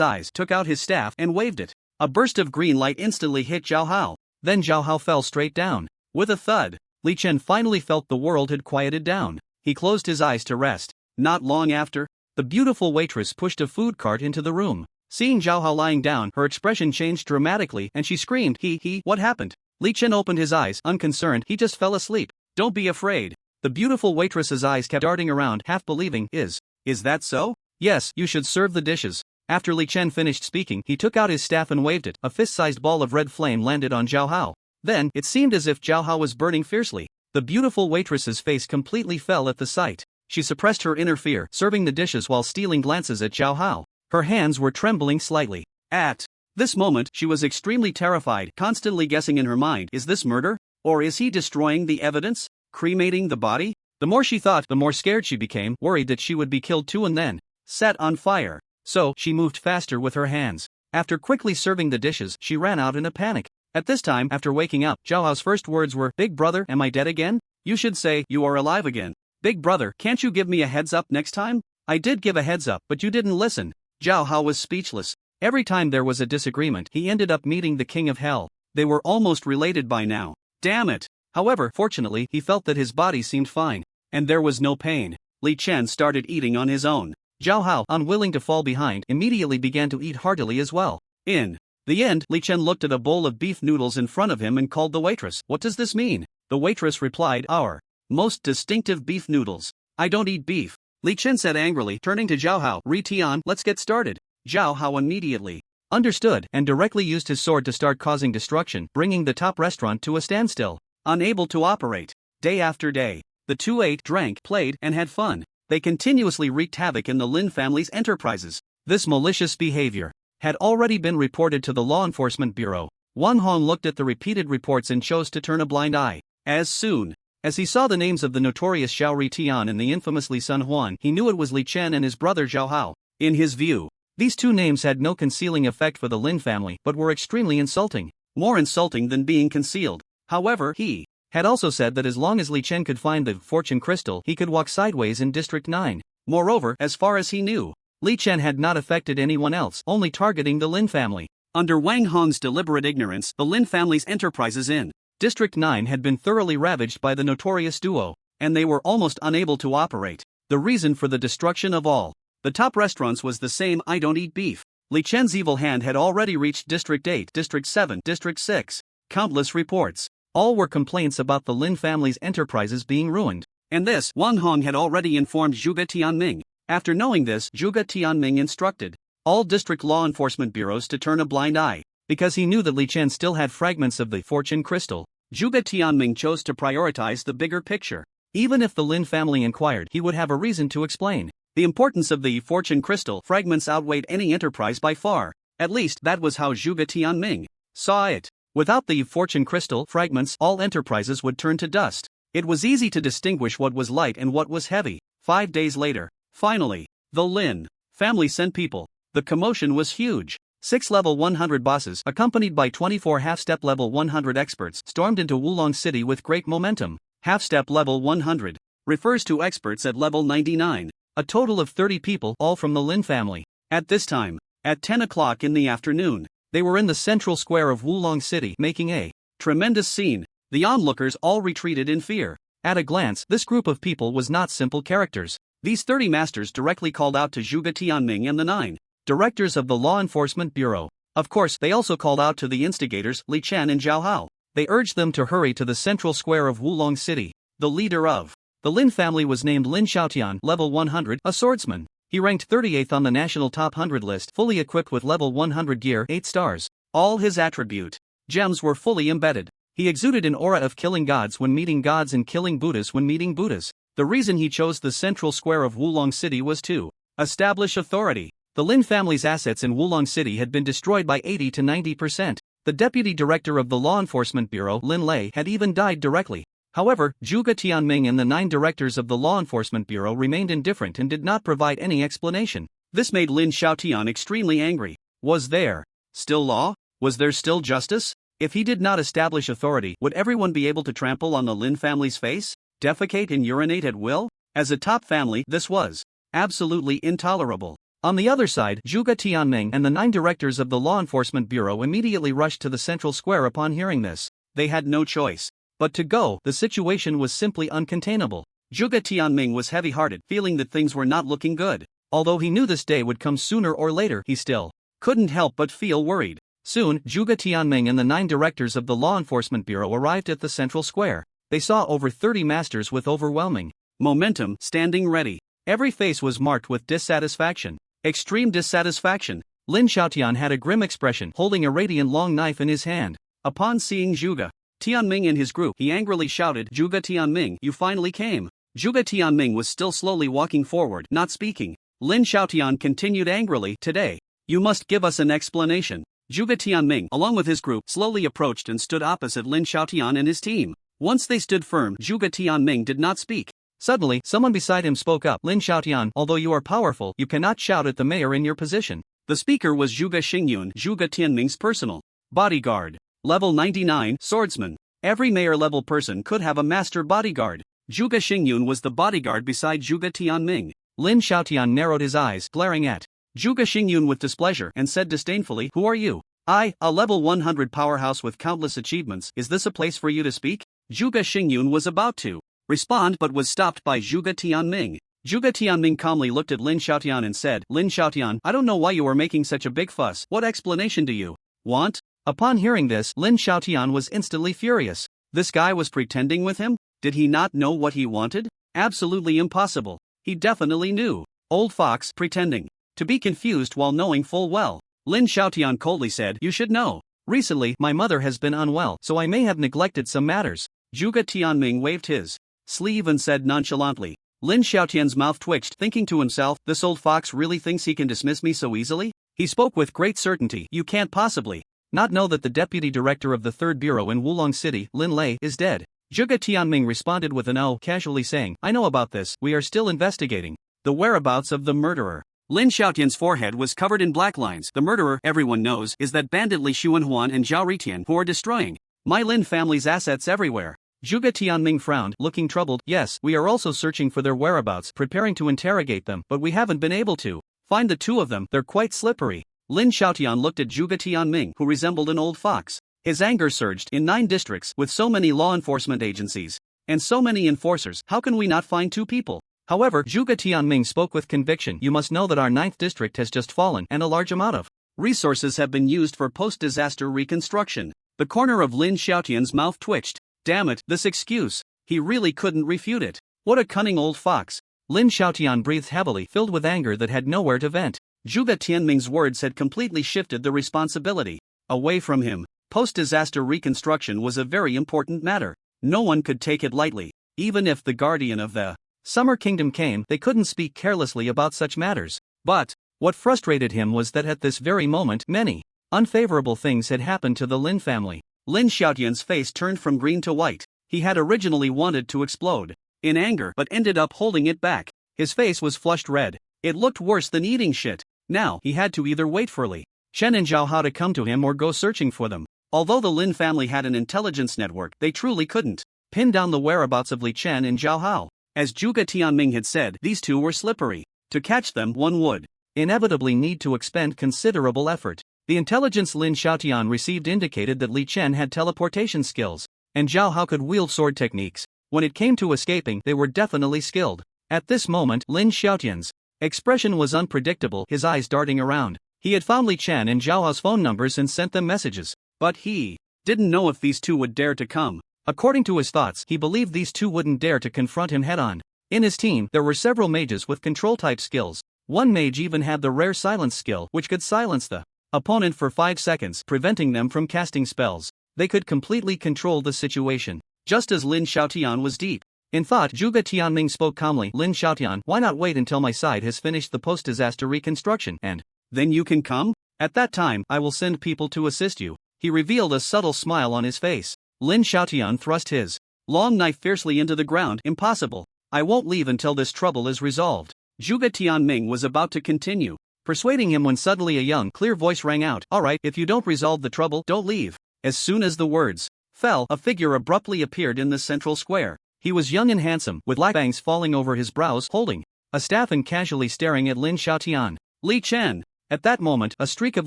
eyes, took out his staff, and waved it. A burst of green light instantly hit Zhao Hao. Then Zhao Hao fell straight down. With a thud, Li Chen finally felt the world had quieted down. He closed his eyes to rest. Not long after, the beautiful waitress pushed a food cart into the room. Seeing Zhao Hao lying down, her expression changed dramatically, and she screamed, What happened?" Li Chen opened his eyes, unconcerned. "He just fell asleep." "Don't be afraid." The beautiful waitress's eyes kept darting around, half believing, Is that so?" "Yes, you should serve the dishes." After Li Chen finished speaking, he took out his staff and waved it. A fist-sized ball of red flame landed on Zhao Hao. Then, it seemed as if Zhao Hao was burning fiercely. The beautiful waitress's face completely fell at the sight. She suppressed her inner fear, serving the dishes while stealing glances at Zhao Hao. Her hands were trembling slightly. At this moment, she was extremely terrified, constantly guessing in her mind, is this murder? Or is he destroying the evidence? Cremating the body? The more she thought, the more scared she became, worried that she would be killed too and then set on fire. So, she moved faster with her hands. After quickly serving the dishes, she ran out in a panic. At this time, after waking up, Zhao Hao's first words were, "Big brother, am I dead again?" "You should say, you are alive again." "Big brother, can't you give me a heads up next time?" "I did give a heads up, but you didn't listen." Zhao Hao was speechless. Every time there was a disagreement, he ended up meeting the king of hell. They were almost related by now. Damn it. However, fortunately, he felt that his body seemed fine, and there was no pain. Li Chen started eating on his own. Zhao Hao, unwilling to fall behind, immediately began to eat heartily as well. In the end, Li Chen looked at a bowl of beef noodles in front of him and called the waitress. "What does this mean?" The waitress replied, "Our most distinctive beef noodles." "I don't eat beef," Li Chen said angrily, turning to Zhao Hao. "Retian, let's get started." Zhao Hao immediately understood and directly used his sword to start causing destruction, bringing the top restaurant to a standstill. Unable to operate. Day after day, the two ate, drank, played, and had fun. They continuously wreaked havoc in the Lin family's enterprises. This malicious behavior had already been reported to the Law Enforcement Bureau. Wang Hong looked at the repeated reports and chose to turn a blind eye. As soon as he saw the names of the notorious Zhao Ritian and the infamously Sun Huan, he knew it was Li Chen and his brother Zhao Hao. In his view, these two names had no concealing effect for the Lin family but were extremely insulting. More insulting than being concealed. However, he had also said that as long as Li Chen could find the fortune crystal, he could walk sideways in District 9. Moreover, as far as he knew, Li Chen had not affected anyone else, only targeting the Lin family. Under Wang Hong's deliberate ignorance, the Lin family's enterprises in District 9 had been thoroughly ravaged by the notorious duo, and they were almost unable to operate. The reason for the destruction of all the top restaurants was the same: I don't eat beef. Li Chen's evil hand had already reached District 8, District 7, District 6. Countless reports. All were complaints about the Lin family's enterprises being ruined. And this, Wang Hong had already informed Zhuge Tianming. After knowing this, Zhuge Tianming instructed all district law enforcement bureaus to turn a blind eye. Because he knew that Li Chen still had fragments of the fortune crystal, Zhuge Tianming chose to prioritize the bigger picture. Even if the Lin family inquired, he would have a reason to explain. The importance of the fortune crystal fragments outweighed any enterprise by far. At least, that was how Zhuge Tianming saw it. Without the fortune crystal fragments, all enterprises would turn to dust. It was easy to distinguish what was light and what was heavy. 5 days later, finally, the Lin family sent people. The commotion was huge. 6 level 100 bosses, accompanied by 24 half-step level 100 experts, stormed into Wulong City with great momentum. Half-step level 100 refers to experts at level 99. A total of 30 people, all from the Lin family. At this time, at 10 o'clock in the afternoon, they were in the central square of Wulong City, making a tremendous scene. The onlookers all retreated in fear. At a glance, this group of people was not simple characters. These 30 masters directly called out to Zhuge Tianming and the 9 directors of the Law Enforcement Bureau. Of course, they also called out to the instigators, Li Chen and Zhao Hao. They urged them to hurry to the central square of Wulong City. The leader of the Lin family was named Lin Xiaotian, level 100, a swordsman. He ranked 38th on the national top 100 list, fully equipped with level 100 gear, 8 stars. All his attribute gems were fully embedded. He exuded an aura of killing gods when meeting gods and killing Buddhas when meeting Buddhas. The reason he chose the central square of Wulong City was to establish authority. The Lin family's assets in Wulong City had been destroyed by 80 to 90%. The deputy director of the Law Enforcement Bureau, Lin Lei, had even died directly. However, Zhuge Tianming and the 9 directors of the Law Enforcement Bureau remained indifferent and did not provide any explanation. This made Lin Xiaotian extremely angry. Was there still law? Was there still justice? If he did not establish authority, would everyone be able to trample on the Lin family's face, defecate and urinate at will? As a top family, this was absolutely intolerable. On the other side, Zhuge Tianming and the 9 directors of the Law Enforcement Bureau immediately rushed to the central square upon hearing this. They had no choice but to go. The situation was simply uncontainable. Zhuge Tianming was heavy-hearted, feeling that things were not looking good. Although he knew this day would come sooner or later, he still couldn't help but feel worried. Soon, Zhuge Tianming and the 9 directors of the Law Enforcement Bureau arrived at the central square. They saw over 30 masters with overwhelming momentum standing ready. Every face was marked with dissatisfaction. Extreme dissatisfaction. Lin Xiaotian had a grim expression, holding a radiant long knife in his hand. Upon seeing Zhuge Tianming and his group, he angrily shouted, "Zhuge Tianming, you finally came." Zhuge Tianming was still slowly walking forward, not speaking. Lin Xiaotian continued angrily, "Today, you must give us an explanation." Zhuge Tianming, along with his group, slowly approached and stood opposite Lin Xiaotian and his team. Once they stood firm, Zhuge Tianming did not speak. Suddenly, someone beside him spoke up, "Lin Xiaotian, although you are powerful, you cannot shout at the mayor in your position." The speaker was Zhuge Xingyun, Zhuge Tianming's personal bodyguard. Level 99, swordsman. Every mayor-level person could have a master bodyguard. Zhuge Xingyun was the bodyguard beside Zhuge Tianming. Lin Xiaotian narrowed his eyes, glaring at Zhuge Xingyun with displeasure, and said disdainfully, "Who are you?" "I, a level 100 powerhouse with countless achievements. Is this a place for you to speak?" Zhuge Xingyun was about to respond but was stopped by Zhuge Tianming. Zhuge Tianming calmly looked at Lin Xiaotian and said, "Lin Xiaotian, I don't know why you are making such a big fuss. What explanation do you want?" Upon hearing this, Lin Xiaotian was instantly furious. This guy was pretending with him? Did he not know what he wanted? Absolutely impossible. He definitely knew. Old fox, pretending to be confused while knowing full well. Lin Xiaotian coldly said, "You should know. Recently, my mother has been unwell, so I may have neglected some matters." Zhuge Tianming waved his sleeve and said nonchalantly. Lin Xiaotian's mouth twitched, thinking to himself, "This old fox really thinks he can dismiss me so easily?" He spoke with great certainty, "You can't possibly not know that the deputy director of the 3rd Bureau in Wulong City, Lin Lei, is dead. Zhuge Tianming responded with an "oh," casually saying, "I know about this, we are still investigating the whereabouts of the murderer." Lin Xiaotian's forehead was covered in black lines. The murderer, everyone knows, is that bandit Li Xuanhuan and Zhao Ritian who are destroying my Lin family's assets everywhere. Zhuge Tianming frowned, looking troubled. Yes, we are also searching for their whereabouts, preparing to interrogate them, but we haven't been able to find the two of them, they're quite slippery. Lin Xiaotian looked at Zhuge Tianming, who resembled an old fox. His anger surged. In 9 districts, with so many law enforcement agencies and so many enforcers, how can we not find 2 people? However, Zhuge Tianming spoke with conviction. You must know that our 9th district has just fallen, and a large amount of resources have been used for post-disaster reconstruction. The corner of Lin Xiaotian's mouth twitched. Damn it, this excuse. He really couldn't refute it. What a cunning old fox. Lin Xiaotian breathed heavily, filled with anger that had nowhere to vent. Zhuge Tianming's words had completely shifted the responsibility away from him. Post-disaster reconstruction was a very important matter. No one could take it lightly. Even if the guardian of the Summer Kingdom came, they couldn't speak carelessly about such matters. But what frustrated him was that at this very moment, many unfavorable things had happened to the Lin family. Lin Xiaotian's face turned from green to white. He had originally wanted to explode in anger but ended up holding it back. His face was flushed red. It looked worse than eating shit. Now, he had to either wait for Li Chen and Zhao Hao to come to him or go searching for them. Although the Lin family had an intelligence network, they truly couldn't pin down the whereabouts of Li Chen and Zhao Hao. As Zhuge Tianming had said, these two were slippery. To catch them, one would inevitably need to expend considerable effort. The intelligence Lin Xiaotian received indicated that Li Chen had teleportation skills, and Zhao Hao could wield sword techniques. When it came to escaping, they were definitely skilled. At this moment, Lin Xiaotian's expression was unpredictable, his eyes darting around. He had found Li Chen and Zhao Hao's phone numbers and sent them messages, but he didn't know if these two would dare to come. According to his thoughts, he believed these two wouldn't dare to confront him head-on. In his team, there were several mages with control-type skills. One mage even had the rare silence skill, which could silence the opponent for 5 seconds, preventing them from casting spells. They could completely control the situation. Just as Lin Xiaotian was deep in thought, Zhuge Tianming spoke calmly. Lin Xiaotian, why not wait until my side has finished the post-disaster reconstruction, and then you can come? At that time, I will send people to assist you. He revealed a subtle smile on his face. Lin Xiaotian thrust his long knife fiercely into the ground. Impossible. I won't leave until this trouble is resolved. Zhuge Tianming was about to continue, persuading him when suddenly a young, clear voice rang out. Alright, if you don't resolve the trouble, don't leave. As soon as the words fell, a figure abruptly appeared in the central square. He was young and handsome, with black bangs falling over his brows, holding a staff and casually staring at Lin Xiaotian. Li Chen. At that moment, a streak of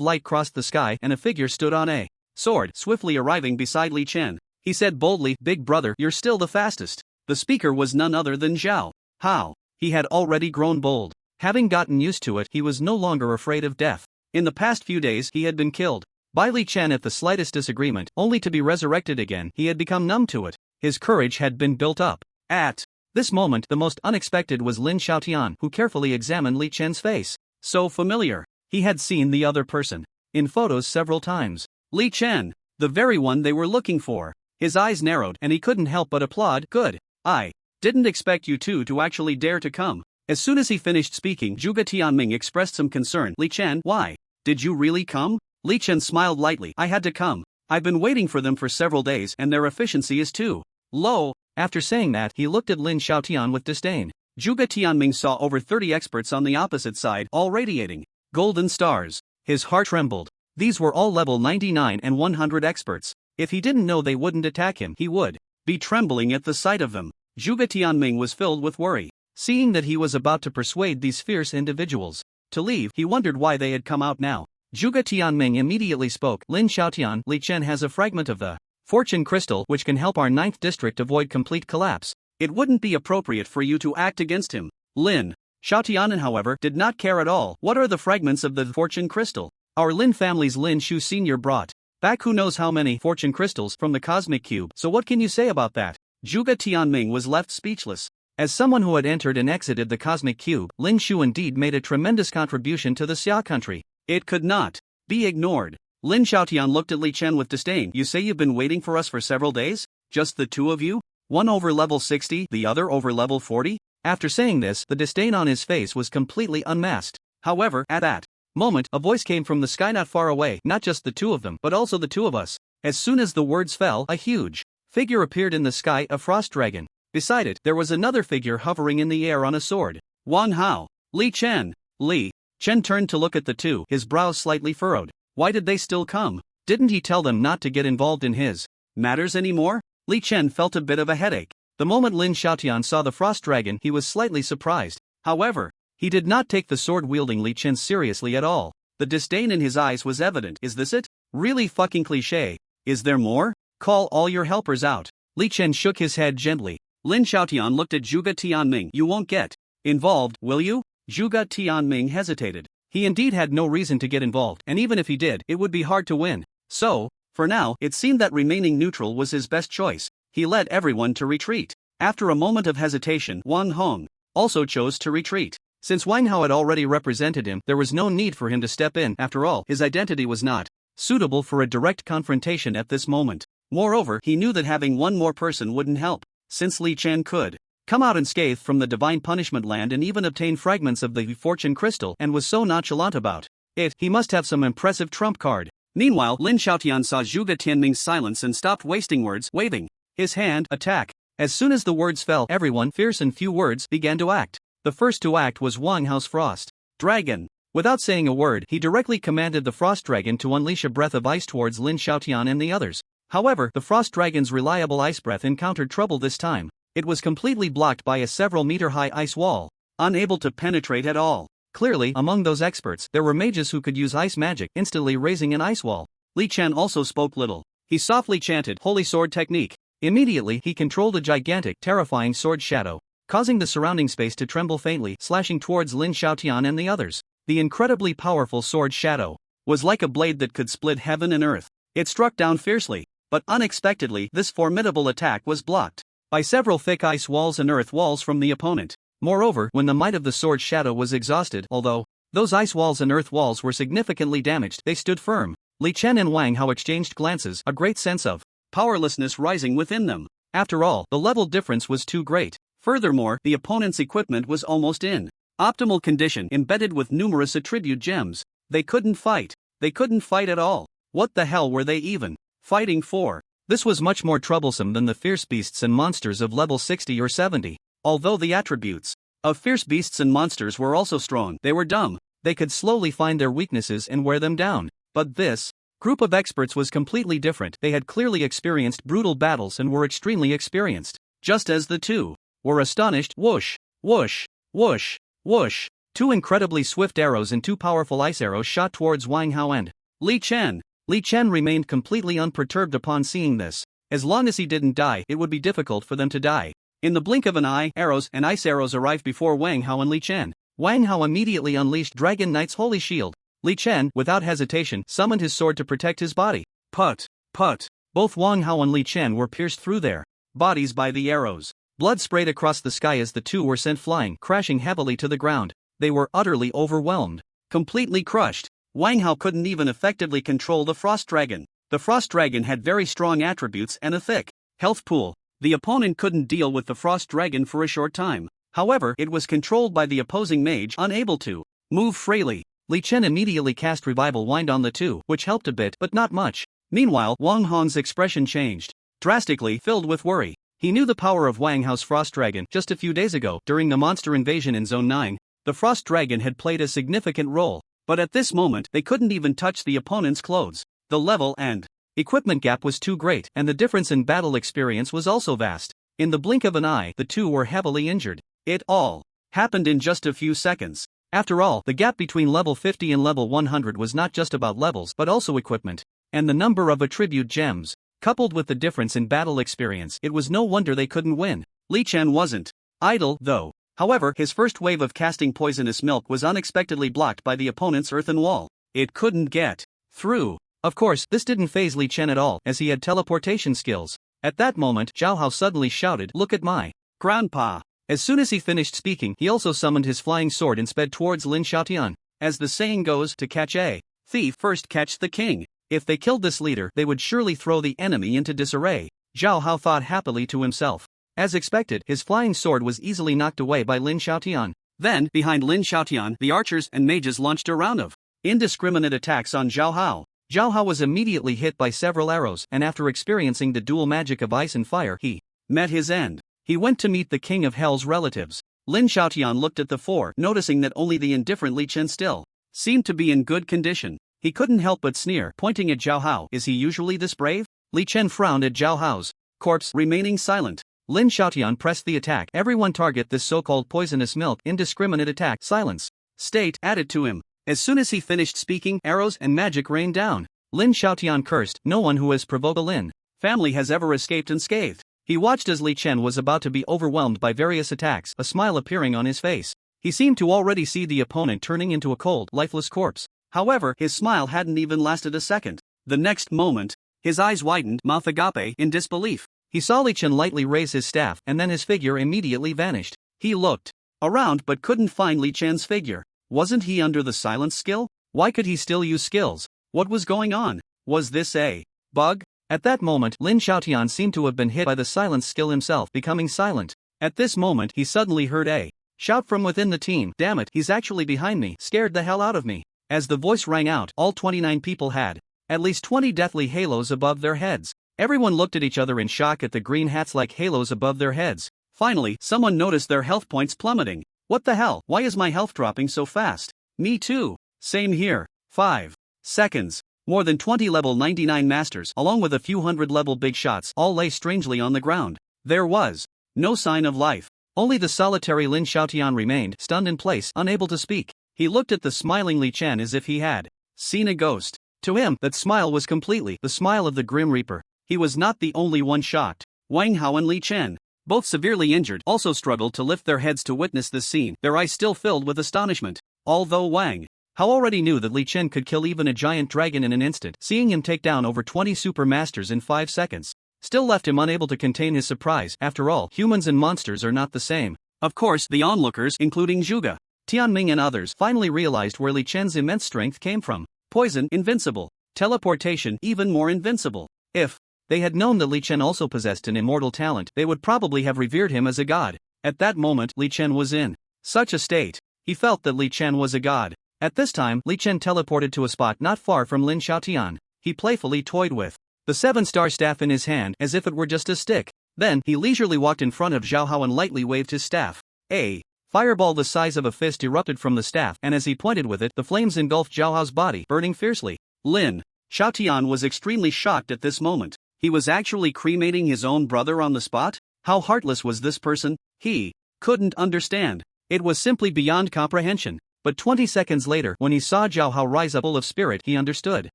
light crossed the sky and a figure stood on a sword, swiftly arriving beside Li Chen. He said boldly, "Big brother, you're still the fastest." The speaker was none other than Zhao Hao. He had already grown bold. Having gotten used to it, he was no longer afraid of death. In the past few days, he had been killed by Li Chen at the slightest disagreement, only to be resurrected again. He had become numb to it. His courage had been built up. At this moment, the most unexpected was Lin Xiaotian, who carefully examined Li Chen's face. So familiar. He had seen the other person in photos several times. Li Chen, the very one they were looking for. His eyes narrowed, and he couldn't help but applaud. Good. I didn't expect you two to actually dare to come. As soon as he finished speaking, Zhuge Tianming expressed some concern. Li Chen, why? Did you really come? Li Chen smiled lightly. I had to come. I've been waiting for them for several days, and their efficiency is too low. After saying that, he looked at Lin Xiaotian with disdain. Zhuge Tianming saw over 30 experts on the opposite side, all radiating golden stars. His heart trembled. These were all level 99 and 100 experts. If he didn't know they wouldn't attack him, he would be trembling at the sight of them. Zhuge Tianming was filled with worry. Seeing that he was about to persuade these fierce individuals to leave, he wondered why they had come out now. Zhuge Tianming immediately spoke. Lin Xiaotian, Li Chen has a fragment of the Fortune Crystal which can help our 9th district avoid complete collapse. It wouldn't be appropriate for you to act against him. Lin Xiaotian, however, did not care at all. What are the fragments of the Fortune Crystal? Our Lin family's Lin Shu Sr. brought back who knows how many Fortune Crystals from the Cosmic Cube, so what can you say about that? Zhuge Tianming was left speechless. As someone who had entered and exited the Cosmic Cube, Lin Shu indeed made a tremendous contribution to the Xia country. It could not be ignored. Lin Xiaotian looked at Li Chen with disdain. You say you've been waiting for us for several days? Just the two of you? One over level 60, the other over level 40? After saying this, the disdain on his face was completely unmasked. However, at that moment, a voice came from the sky not far away, not just the two of them, but also the two of us. As soon as the words fell, a huge figure appeared in the sky, a frost dragon. Beside it, there was another figure hovering in the air on a sword. Wang Hao. Li Chen. Li Chen turned to look at the two, his brows slightly furrowed. Why did they still come? Didn't he tell them not to get involved in his matters anymore? Li Chen felt a bit of a headache. The moment Lin Xiaotian saw the frost dragon, he was slightly surprised. However, he did not take the sword-wielding Li Chen seriously at all. The disdain in his eyes was evident. Is this it? Really fucking cliché. Is there more? Call all your helpers out. Li Chen shook his head gently. Lin Xiaotian looked at Zhuge Tianming. You won't get involved, will you? Zhuge Tianming hesitated. He indeed had no reason to get involved, and even if he did, it would be hard to win. So, for now, it seemed that remaining neutral was his best choice. He led everyone to retreat. After a moment of hesitation, Wang Hong also chose to retreat. Since Wang Hao had already represented him, there was no need for him to step in. After all, his identity was not suitable for a direct confrontation at this moment. Moreover, he knew that having one more person wouldn't help, since Li Chen could come out unscathed from the divine punishment land and even obtain fragments of the fortune crystal and was so nonchalant about it, he must have some impressive trump card. Meanwhile, Lin Xiaotian saw Zhuge Tianming's silence and stopped wasting words, waving his hand. Attack. As soon as the words fell, everyone, fierce and few words, began to act. The first to act was Wang Hao's frost dragon. Without saying a word, he directly commanded the frost dragon to unleash a breath of ice towards Lin Xiaotian and the others. However, the frost dragon's reliable ice breath encountered trouble this time. It was completely blocked by a several-meter-high ice wall, unable to penetrate at all. Clearly, among those experts, there were mages who could use ice magic, instantly raising an ice wall. Li Chen also spoke little. He softly chanted, Holy Sword Technique. Immediately, he controlled a gigantic, terrifying sword shadow, causing the surrounding space to tremble faintly, slashing towards Lin Xiaotian and the others. The incredibly powerful sword shadow was like a blade that could split heaven and earth. It struck down fiercely, but unexpectedly, this formidable attack was blocked by several thick ice walls and earth walls from the opponent. Moreover, when the might of the sword shadow was exhausted, although those ice walls and earth walls were significantly damaged, they stood firm. Li Chen and Wang Hao exchanged glances, a great sense of powerlessness rising within them. After all, the level difference was too great. Furthermore, the opponent's equipment was almost in optimal condition, embedded with numerous attribute gems. They couldn't fight. They couldn't fight at all. What the hell were they even fighting for? This was much more troublesome than the fierce beasts and monsters of level 60 or 70. Although the attributes of fierce beasts and monsters were also strong, they were dumb. They could slowly find their weaknesses and wear them down. But this group of experts was completely different. They had clearly experienced brutal battles and were extremely experienced. Just as the two were astonished, whoosh, whoosh, whoosh, whoosh. Two incredibly swift arrows and two powerful ice arrows shot towards Wang Hao and Li Chen. Li Chen remained completely unperturbed upon seeing this. As long as he didn't die, it would be difficult for them to die. In the blink of an eye, arrows and ice arrows arrived before Wang Hao and Li Chen. Wang Hao immediately unleashed Dragon Knight's holy shield. Li Chen, without hesitation, summoned his sword to protect his body. Put, put. Both Wang Hao and Li Chen were pierced through their bodies by the arrows. Blood sprayed across the sky as the two were sent flying, crashing heavily to the ground. They were utterly overwhelmed, completely crushed. Wang Hao couldn't even effectively control the frost dragon. The frost dragon had very strong attributes and a thick health pool. The opponent couldn't deal with the frost dragon for a short time. However, it was controlled by the opposing mage, unable to move freely. Li Chen immediately cast Revival Wind on the two, which helped a bit, but not much. Meanwhile, Wang Hong's expression changed drastically, filled with worry. He knew the power of Wang Hao's frost dragon. Just a few days ago, during the monster invasion in Zone 9, the frost dragon had played a significant role. But at this moment, they couldn't even touch the opponent's clothes. The level and equipment gap was too great, and the difference in battle experience was also vast. In the blink of an eye, the two were heavily injured. It all happened in just a few seconds. After all, the gap between level 50 and level 100 was not just about levels but also equipment, and the number of attribute gems. Coupled with the difference in battle experience, it was no wonder they couldn't win. Li Chen wasn't idle, though. However, his first wave of casting poisonous milk was unexpectedly blocked by the opponent's earthen wall. It couldn't get through. Of course, this didn't faze Li Chen at all, as he had teleportation skills. At that moment, Zhao Hao suddenly shouted, "Look at my grandpa!" As soon as he finished speaking, he also summoned his flying sword and sped towards Lin Xiaotian. As the saying goes, to catch a thief, first catch the king. If they killed this leader, they would surely throw the enemy into disarray. Zhao Hao thought happily to himself. As expected, his flying sword was easily knocked away by Lin Xiaotian. Then, behind Lin Xiaotian, the archers and mages launched a round of Indiscriminate attacks on Zhao Hao. Zhao Hao was immediately hit by several arrows, and after experiencing the dual magic of ice and fire, he met his end. He went to meet the King of Hell's relatives. Lin Xiaotian looked at the four, noticing that only the indifferent Li Chen still seemed to be in good condition. He couldn't help but sneer, pointing at Zhao Hao. Is he usually this brave? Li Chen frowned at Zhao Hao's corpse, remaining silent. Lin Xiaotian pressed the attack. Everyone target this so-called poisonous milk. Indiscriminate attack. Silence. State added to him. As soon as he finished speaking, arrows and magic rained down. Lin Xiaotian cursed. No one who has provoked the Lin family has ever escaped unscathed. He watched as Li Chen was about to be overwhelmed by various attacks, a smile appearing on his face. He seemed to already see the opponent turning into a cold, lifeless corpse. However, his smile hadn't even lasted a second. The next moment, his eyes widened, mouth agape, in disbelief. He saw Li Chen lightly raise his staff, and then his figure immediately vanished. He looked around but couldn't find Li Chen's figure. Wasn't he under the silence skill? Why could he still use skills? What was going on? Was this a bug? At that moment, Lin Xiaotian seemed to have been hit by the silence skill himself, becoming silent. At this moment, he suddenly heard a shout from within the team. Damn it, he's actually behind me, scared the hell out of me. As the voice rang out, all 29 people had at least 20 deathly halos above their heads. Everyone looked at each other in shock at the green hats like halos above their heads. Finally, someone noticed their health points plummeting. What the hell? Why is my health dropping so fast? Me too. Same here. 5 seconds. More than 20 level 99 masters, along with a few hundred level big shots, all lay strangely on the ground. There was no sign of life. Only the solitary Lin Xiaotian remained, stunned in place, unable to speak. He looked at the smiling Li Chen as if he had seen a ghost. To him, that smile was completely the smile of the Grim Reaper. He was not the only one shocked. Wang Hao and Li Chen, both severely injured, also struggled to lift their heads to witness this scene, their eyes still filled with astonishment. Although Wang Hao already knew that Li Chen could kill even a giant dragon in an instant, seeing him take down over 20 super masters in 5 seconds still left him unable to contain his surprise. After all, humans and monsters are not the same. Of course, the onlookers, including Zhuge, Tianming and others, finally realized where Li Chen's immense strength came from. Poison, invincible. Teleportation, even more invincible. If they had known that Li Chen also possessed an immortal talent, they would probably have revered him as a god. At that moment, Li Chen was in such a state. He felt that Li Chen was a god. At this time, Li Chen teleported to a spot not far from Lin Xiaotian. He playfully toyed with the 7-star staff in his hand as if it were just a stick. Then, he leisurely walked in front of Zhao Hao and lightly waved his staff. A fireball the size of a fist erupted from the staff, and as he pointed with it, the flames engulfed Zhao Hao's body, burning fiercely. Lin Xiaotian was extremely shocked at this moment. He was actually cremating his own brother on the spot? How heartless was this person? He couldn't understand. It was simply beyond comprehension. But 20 seconds later, when he saw Zhao Hao rise up full of spirit, he understood.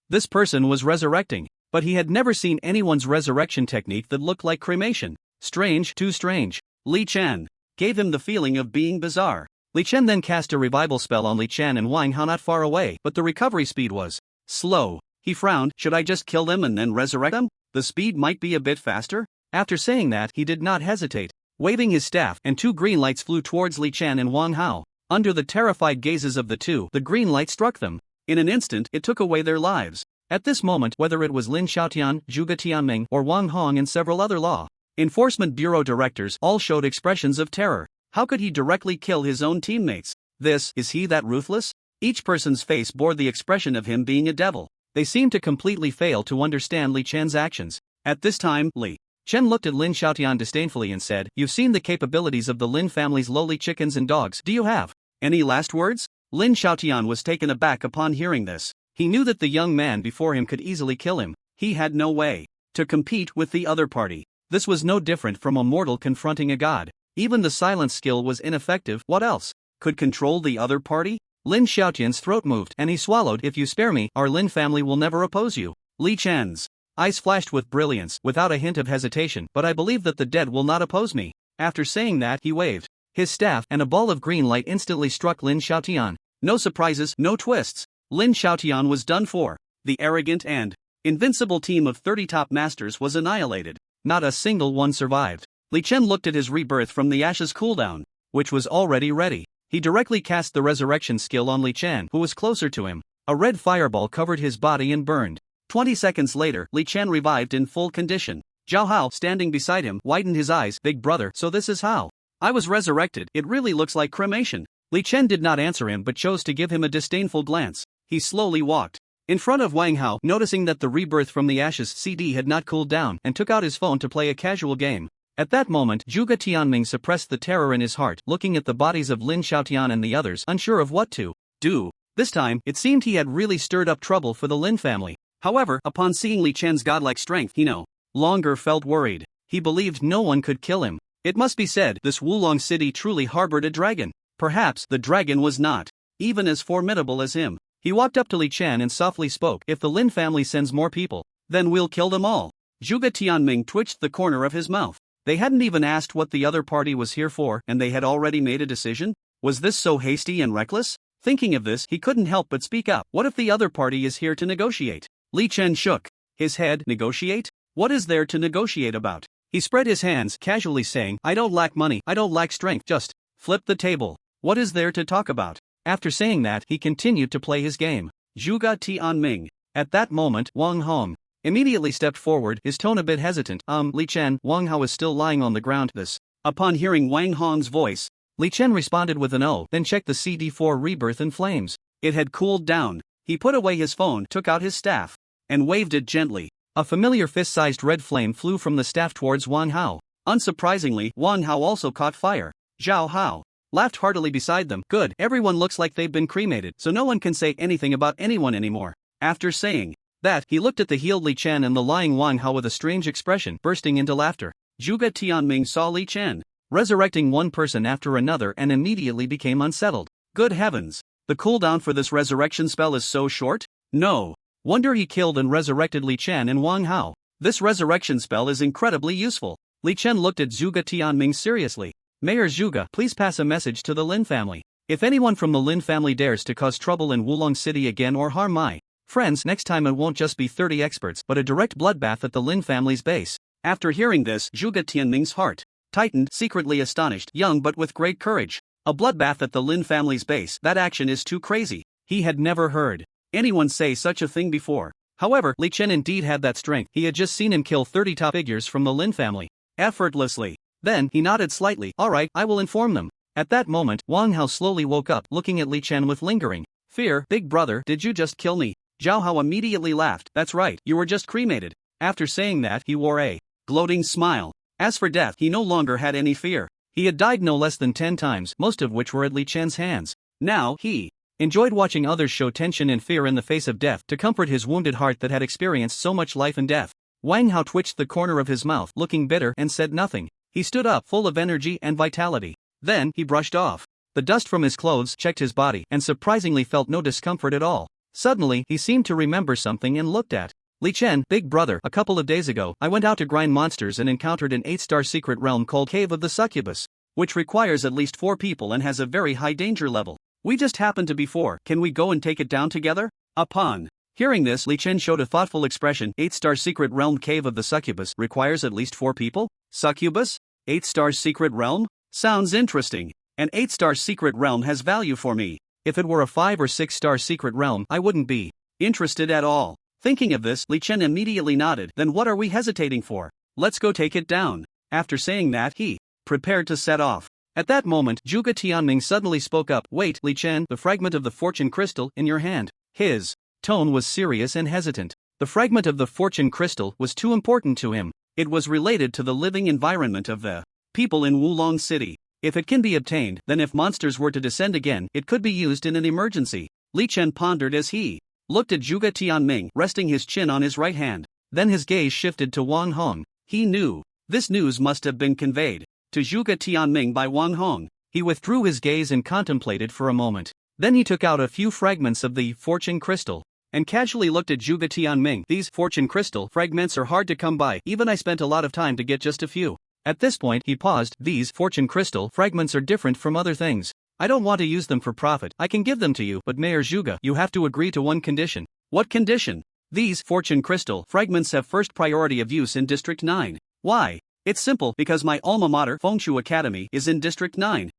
This person was resurrecting. But he had never seen anyone's resurrection technique that looked like cremation. Strange, too strange. Li Chen gave him the feeling of being bizarre. Li Chen then cast a revival spell on Li Chen and Wang Hao not far away, but the recovery speed was slow. He frowned. Should I just kill them and then resurrect them? The speed might be a bit faster? After saying that, he did not hesitate. Waving his staff, and 2 green lights flew towards Li Chen and Wang Hao. Under the terrified gazes of the two, the green light struck them. In an instant, it took away their lives. At this moment, whether it was Lin Xiaotian, Zhuge Tianming, or Wang Hong and several other law enforcement bureau directors, all showed expressions of terror. How could he directly kill his own teammates? Is he that ruthless? Each person's face bore the expression of him being a devil. They seemed to completely fail to understand Li Chen's actions. At this time, Li Chen looked at Lin Xiaotian disdainfully and said, "You've seen the capabilities of the Lin family's lowly chickens and dogs. Do you have any last words?" Lin Xiaotian was taken aback upon hearing this. He knew that the young man before him could easily kill him. He had no way to compete with the other party. This was no different from a mortal confronting a god. Even the silence skill was ineffective. What else could control the other party? Lin Xiaotian's throat moved, and he swallowed. "If you spare me, our Lin family will never oppose you." Li Chen's eyes flashed with brilliance, without a hint of hesitation. "But I believe that the dead will not oppose me." After saying that, he waved his staff, and a ball of green light instantly struck Lin Xiaotian. No surprises, no twists. Lin Xiaotian was done for. The arrogant and invincible team of 30 top masters was annihilated. Not a single one survived. Li Chen looked at his rebirth from the ashes cooldown, which was already ready. He directly cast the resurrection skill on Li Chen, who was closer to him. A red fireball covered his body and burned. 20 seconds later, Li Chen revived in full condition. Zhao Hao, standing beside him, widened his eyes. "Big brother, so this is how I was resurrected. It really looks like cremation." Li Chen did not answer him but chose to give him a disdainful glance. he slowly walked in front of Wang Hao, noticing that the Rebirth from the Ashes CD had not cooled down, and took out his phone to play a casual game. At that moment, Zhuge Tianming suppressed the terror in his heart, looking at the bodies of Lin Xiaotian and the others, unsure of what to do. This time, it seemed he had really stirred up trouble for the Lin family. However, upon seeing Li Chen's godlike strength, he no longer felt worried. He believed no one could kill him. It must be said, this Wulong city truly harbored a dragon. Perhaps the dragon was not even as formidable as him. He walked up to Li Chen and softly spoke, "If the Lin family sends more people, then we'll kill them all." Zhuge Tianming twitched the corner of his mouth. They hadn't even asked what the other party was here for, and they had already made a decision? Was this so hasty and reckless? Thinking of this, he couldn't help but speak up. What if the other party is here to negotiate? Li Chen shook his head. Negotiate? What is there to negotiate about? He spread his hands, casually saying, "I don't lack money, I don't lack strength, just flip the table. What is there to talk about?" After saying that, he continued to play his game. Zhuge Tianming. At that moment, Wang Hong immediately stepped forward, his tone a bit hesitant. Li Chen, Wang Hao is still lying on the ground. This. Upon hearing Wang Hong's voice, Li Chen responded with an "oh," then checked the CD4 Rebirth in flames. It had cooled down. He put away his phone, took out his staff, and waved it gently. A familiar fist-sized red flame flew from the staff towards Wang Hao. Unsurprisingly, Wang Hao also caught fire. Zhao Hao laughed heartily beside them. Good, everyone looks like they've been cremated, so no one can say anything about anyone anymore. After saying that, he looked at the healed Li Chen and the lying Wang Hao with a strange expression, bursting into laughter. Zhuge Tianming saw Li Chen resurrecting one person after another and immediately became unsettled. Good heavens! The cooldown for this resurrection spell is so short? No wonder he killed and resurrected Li Chen and Wang Hao. This resurrection spell is incredibly useful. Li Chen looked at Zhuge Tianming seriously. "Mayor Zhuge, please pass a message to the Lin family. If anyone from the Lin family dares to cause trouble in Wulong City again or harm my friends, next time it won't just be 30 experts but a direct bloodbath at the Lin family's base." After hearing this, Zhuge Tianming's heart tightened, secretly astonished, young but with great courage. A bloodbath at the Lin family's base, that action is too crazy. He had never heard anyone say such a thing before. However, Li Chen indeed had that strength. He had just seen him kill 30 top figures from the Lin family effortlessly. Then, he nodded slightly. "Alright, I will inform them." At that moment, Wang Hao slowly woke up, looking at Li Chen with lingering fear. "Big brother, did you just kill me?" Zhao Hao immediately laughed. "That's right, you were just cremated." After saying that, he wore a gloating smile. As for death, he no longer had any fear. He had died no less than 10 times, most of which were at Li Chen's hands. Now, he enjoyed watching others show tension and fear in the face of death to comfort his wounded heart that had experienced so much life and death. Wang Hao twitched the corner of his mouth, looking bitter, and said nothing. He stood up, full of energy and vitality. Then, he brushed off the dust from his clothes, checked his body, and surprisingly felt no discomfort at all. Suddenly, he seemed to remember something and looked at Li Chen. "Big brother, a couple of days ago, I went out to grind monsters and encountered an 8-star secret realm called Cave of the Succubus, which requires at least 4 people and has a very high danger level. We just happened to be 4, can we go and take it down together?" Upon hearing this, Li Chen showed a thoughtful expression. 8-star secret realm Cave of the Succubus requires at least 4 people? Succubus? 8-star secret realm? Sounds interesting. An 8-star secret realm has value for me. If it were a 5 or 6-star secret realm, I wouldn't be interested at all. Thinking of this, Li Chen immediately nodded. "Then what are we hesitating for? Let's go take it down." After saying that, he prepared to set off. At that moment, Zhuge Tianming suddenly spoke up. "Wait, Li Chen, the fragment of the fortune crystal in your hand." His tone was serious and hesitant. The fragment of the fortune crystal was too important to him. It was related to the living environment of the people in Wulong City. If it can be obtained, then if monsters were to descend again, it could be used in an emergency. Li Chen pondered as he looked at Zhuge Tianming, resting his chin on his right hand. Then his gaze shifted to Wang Hong. He knew this news must have been conveyed to Zhuge Tianming by Wang Hong. He withdrew his gaze and contemplated for a moment. Then he took out a few fragments of the fortune crystal and casually looked at Zhuge Tianming. "These fortune crystal fragments are hard to come by, even I spent a lot of time to get just a few." At this point, he paused. "These fortune crystal fragments are different from other things. I don't want to use them for profit. I can give them to you, but Mayor Zhuge, you have to agree to one condition." "What condition?" "These fortune crystal fragments have first priority of use in District 9. "Why?" "It's simple, because my alma mater, Fengshu Academy, is in District 9.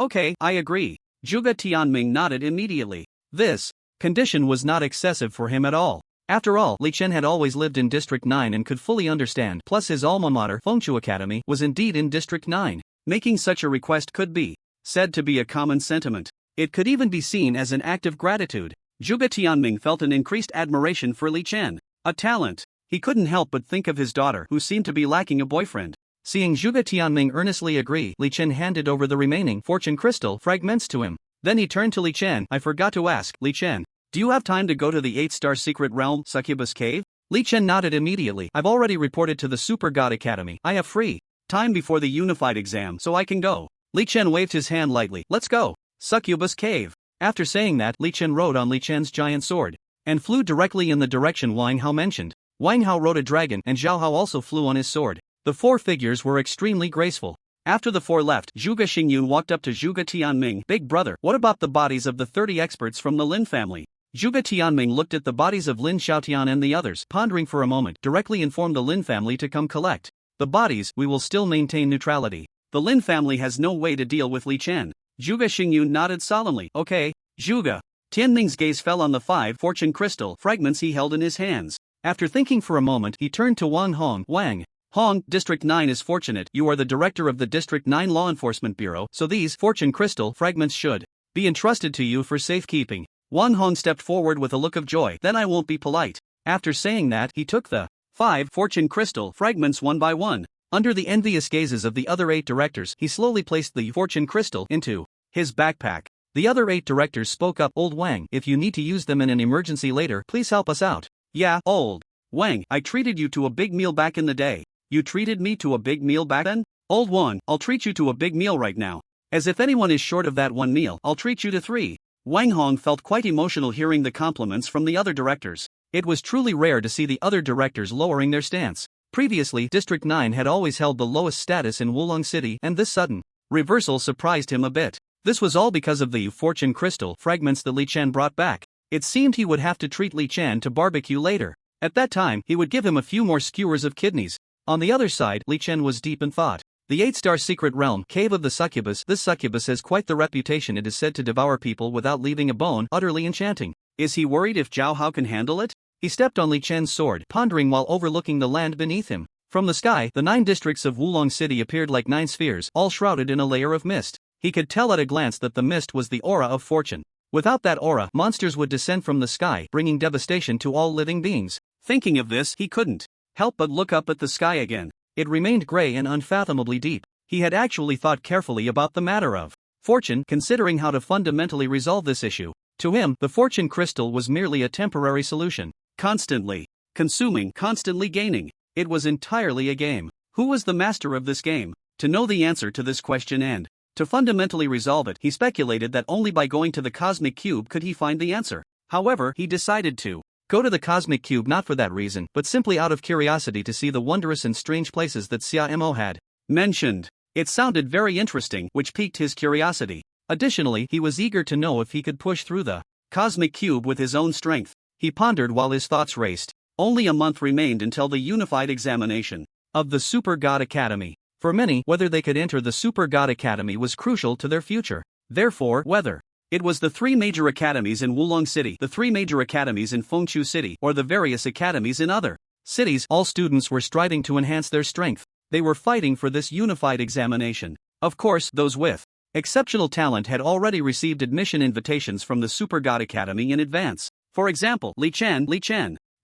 Okay, I agree." Zhuge Tianming nodded immediately. This condition was not excessive for him at all. After all, Li Chen had always lived in District 9 and could fully understand. Plus his alma mater, Fengshu Academy, was indeed in District 9. Making such a request could be said to be a common sentiment. It could even be seen as an act of gratitude. Zhuge Tianming felt an increased admiration for Li Chen. A talent. He couldn't help but think of his daughter, who seemed to be lacking a boyfriend. Seeing Zhuge Tianming earnestly agree, Li Chen handed over the remaining fortune crystal fragments to him. Then he turned to Li Chen. I forgot to ask, Li Chen, do you have time to go to the 8-star secret realm, Succubus Cave? Li Chen nodded immediately. I've already reported to the Super God Academy. I have free time before the unified exam, so I can go. Li Chen waved his hand lightly. Let's go. Succubus Cave. After saying that, Li Chen rode on Li Chen's giant sword and flew directly in the direction Wang Hao mentioned. Wang Hao rode a dragon and Zhao Hao also flew on his sword. The four figures were extremely graceful. After the four left, Zhuge Xingyun walked up to Zhuge Tianming. Big brother, what about the bodies of the 30 experts from the Lin family? Zhuge Tianming looked at the bodies of Lin Xiaotian and the others, pondering for a moment, directly informed the Lin family to come collect the bodies. We will still maintain neutrality. The Lin family has no way to deal with Li Chen. Zhuge Xingyun nodded solemnly. Okay, Zhuge. Tianming's gaze fell on the 5 fortune crystal fragments he held in his hands. After thinking for a moment, he turned to Wang Hong. Wang Hong, District 9 is fortunate. You are the director of the District 9 Law Enforcement Bureau, so these fortune crystal fragments should be entrusted to you for safekeeping. Wang Hong stepped forward with a look of joy. Then I won't be polite. After saying that, he took the 5 fortune crystal fragments one by one. Under the envious gazes of the other 8 directors, he slowly placed the fortune crystal into his backpack. The other 8 directors spoke up. Old Wang, if you need to use them in an emergency later, please help us out. Yeah, Old Wang, I treated you to a big meal back in the day. You treated me to a big meal back then? Old Wang, I'll treat you to a big meal right now. As if anyone is short of that one meal, I'll treat you to 3. Wang Hong felt quite emotional hearing the compliments from the other directors. It was truly rare to see the other directors lowering their stance. Previously, District 9 had always held the lowest status in Wulong City, and this sudden reversal surprised him a bit. This was all because of the fortune crystal fragments that Li Chen brought back. It seemed he would have to treat Li Chen to barbecue later. At that time, he would give him a few more skewers of kidneys. On the other side, Li Chen was deep in thought. The 8-star secret realm, Cave of the Succubus. This succubus has quite the reputation. It is said to devour people without leaving a bone, utterly enchanting. Is he worried if Zhao Hao can handle it? He stepped on Li Chen's sword, pondering while overlooking the land beneath him. From the sky, the 9 districts of Wulong City appeared like 9 spheres, all shrouded in a layer of mist. He could tell at a glance that the mist was the aura of fortune. Without that aura, monsters would descend from the sky, bringing devastation to all living beings. Thinking of this, he couldn't help but look up at the sky again. It remained gray and unfathomably deep. He had actually thought carefully about the matter of fortune, considering how to fundamentally resolve this issue. To him, the fortune crystal was merely a temporary solution. Constantly consuming, constantly gaining. It was entirely a game. Who was the master of this game? To know the answer to this question and to fundamentally resolve it, he speculated that only by going to the cosmic cube could he find the answer. However, he decided to go to the cosmic cube not for that reason, but simply out of curiosity to see the wondrous and strange places that Xia Mo had mentioned. It sounded very interesting, which piqued his curiosity. Additionally, he was eager to know if he could push through the cosmic cube with his own strength. He pondered while his thoughts raced. Only a month remained until the unified examination of the Super God Academy. For many, whether they could enter the Super God Academy was crucial to their future. Therefore, whether it was the 3 major academies in Wulong City, the 3 major academies in Fengchu City, or the various academies in other cities, all students were striving to enhance their strength. They were fighting for this unified examination. Of course, those with exceptional talent had already received admission invitations from the Super God Academy in advance. For example, Li Chen,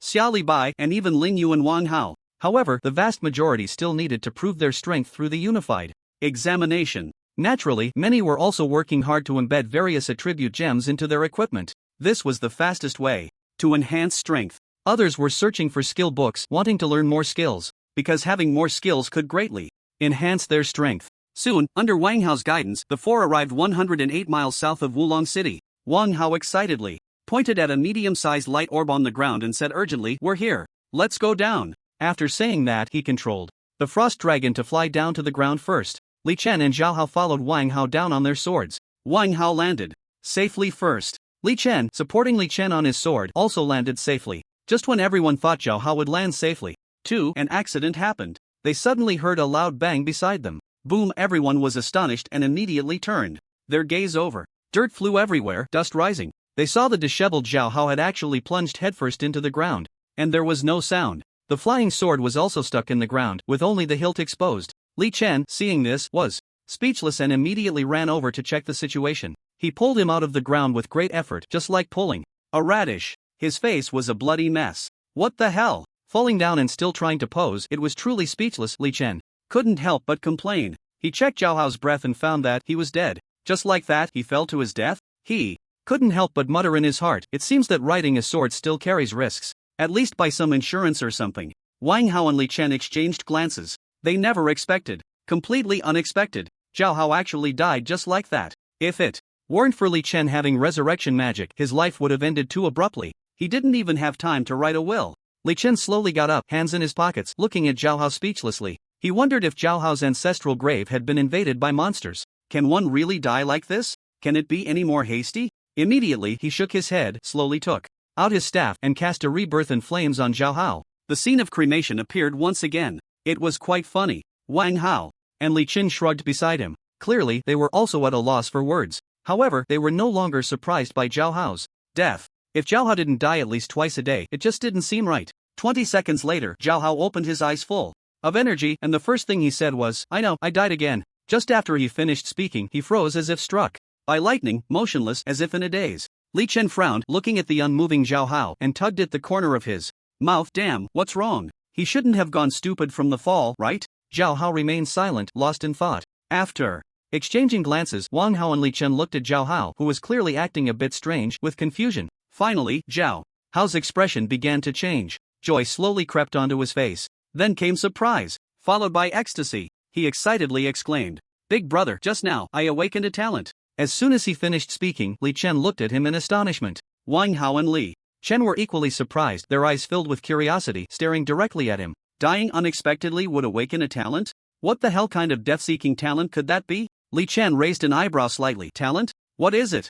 Xia Li Bai, and even Ling Yu and Wang Hao. However, the vast majority still needed to prove their strength through the unified examination. Naturally, many were also working hard to embed various attribute gems into their equipment. This was the fastest way to enhance strength. Others were searching for skill books, wanting to learn more skills, because having more skills could greatly enhance their strength. Soon, under Wang Hao's guidance, the 4 arrived 108 miles south of Wulong City. Wang Hao excitedly pointed at a medium-sized light orb on the ground and said urgently, "We're here. Let's go down." After saying that, he controlled the frost dragon to fly down to the ground first. Li Chen and Zhao Hao followed Wang Hao down on their swords. Wang Hao landed safely first. Li Chen, supporting Li Chen on his sword, also landed safely. Just when everyone thought Zhao Hao would land safely, an accident happened. They suddenly heard a loud bang beside them. Boom! Everyone was astonished and immediately turned their gaze over. Dirt flew everywhere, dust rising. They saw the disheveled Zhao Hao had actually plunged headfirst into the ground, and there was no sound. The flying sword was also stuck in the ground, with only the hilt exposed. Li Chen, seeing this, was speechless and immediately ran over to check the situation. He pulled him out of the ground with great effort, just like pulling A radish. His face was a bloody mess. What the hell? Falling down and still trying to pose, it was truly speechless. Li Chen couldn't help but complain. He checked Zhao Hao's breath and found that he was dead. Just like that, he fell to his death? He couldn't help but mutter in his heart, it seems that riding a sword still carries risks. At least buy some insurance or something. Wang Hao and Li Chen exchanged glances. They never expected. Completely unexpected. Zhao Hao actually died just like that. If it weren't for Li Chen having resurrection magic, his life would have ended too abruptly. He didn't even have time to write a will. Li Chen slowly got up, hands in his pockets, looking at Zhao Hao speechlessly. He wondered if Zhao Hao's ancestral grave had been invaded by monsters. Can one really die like this? Can it be any more hasty? Immediately he shook his head, slowly took out his staff and cast a rebirth in flames on Zhao Hao. The scene of cremation appeared once again. It was quite funny. Wang Hao and Li Chen shrugged beside him. Clearly they were also at a loss for words. However, they were no longer surprised by Zhao Hao's death. If Zhao Hao didn't die at least twice a day, it just didn't seem right. 20 seconds later, Zhao Hao opened his eyes full of energy, and the first thing he said was, "I know, I died again." Just after he finished speaking, he froze as if struck by lightning, motionless as if in a daze. Li Chen frowned, looking at the unmoving Zhao Hao, and tugged at the corner of his mouth. Damn, what's wrong? He shouldn't have gone stupid from the fall, right? Zhao Hao remained silent, lost in thought. After exchanging glances, Wang Hao and Li Chen looked at Zhao Hao, who was clearly acting a bit strange, with confusion. Finally, Zhao Hao's expression began to change. Joy slowly crept onto his face. Then came surprise, followed by ecstasy. He excitedly exclaimed, "Big brother, just now, I awakened a talent." As soon as he finished speaking, Li Chen looked at him in astonishment. Wang Hao and Li Chen were equally surprised, their eyes filled with curiosity, staring directly at him. Dying unexpectedly would awaken a talent? What the hell kind of death-seeking talent could that be? Li Chen raised an eyebrow slightly. Talent? What is it?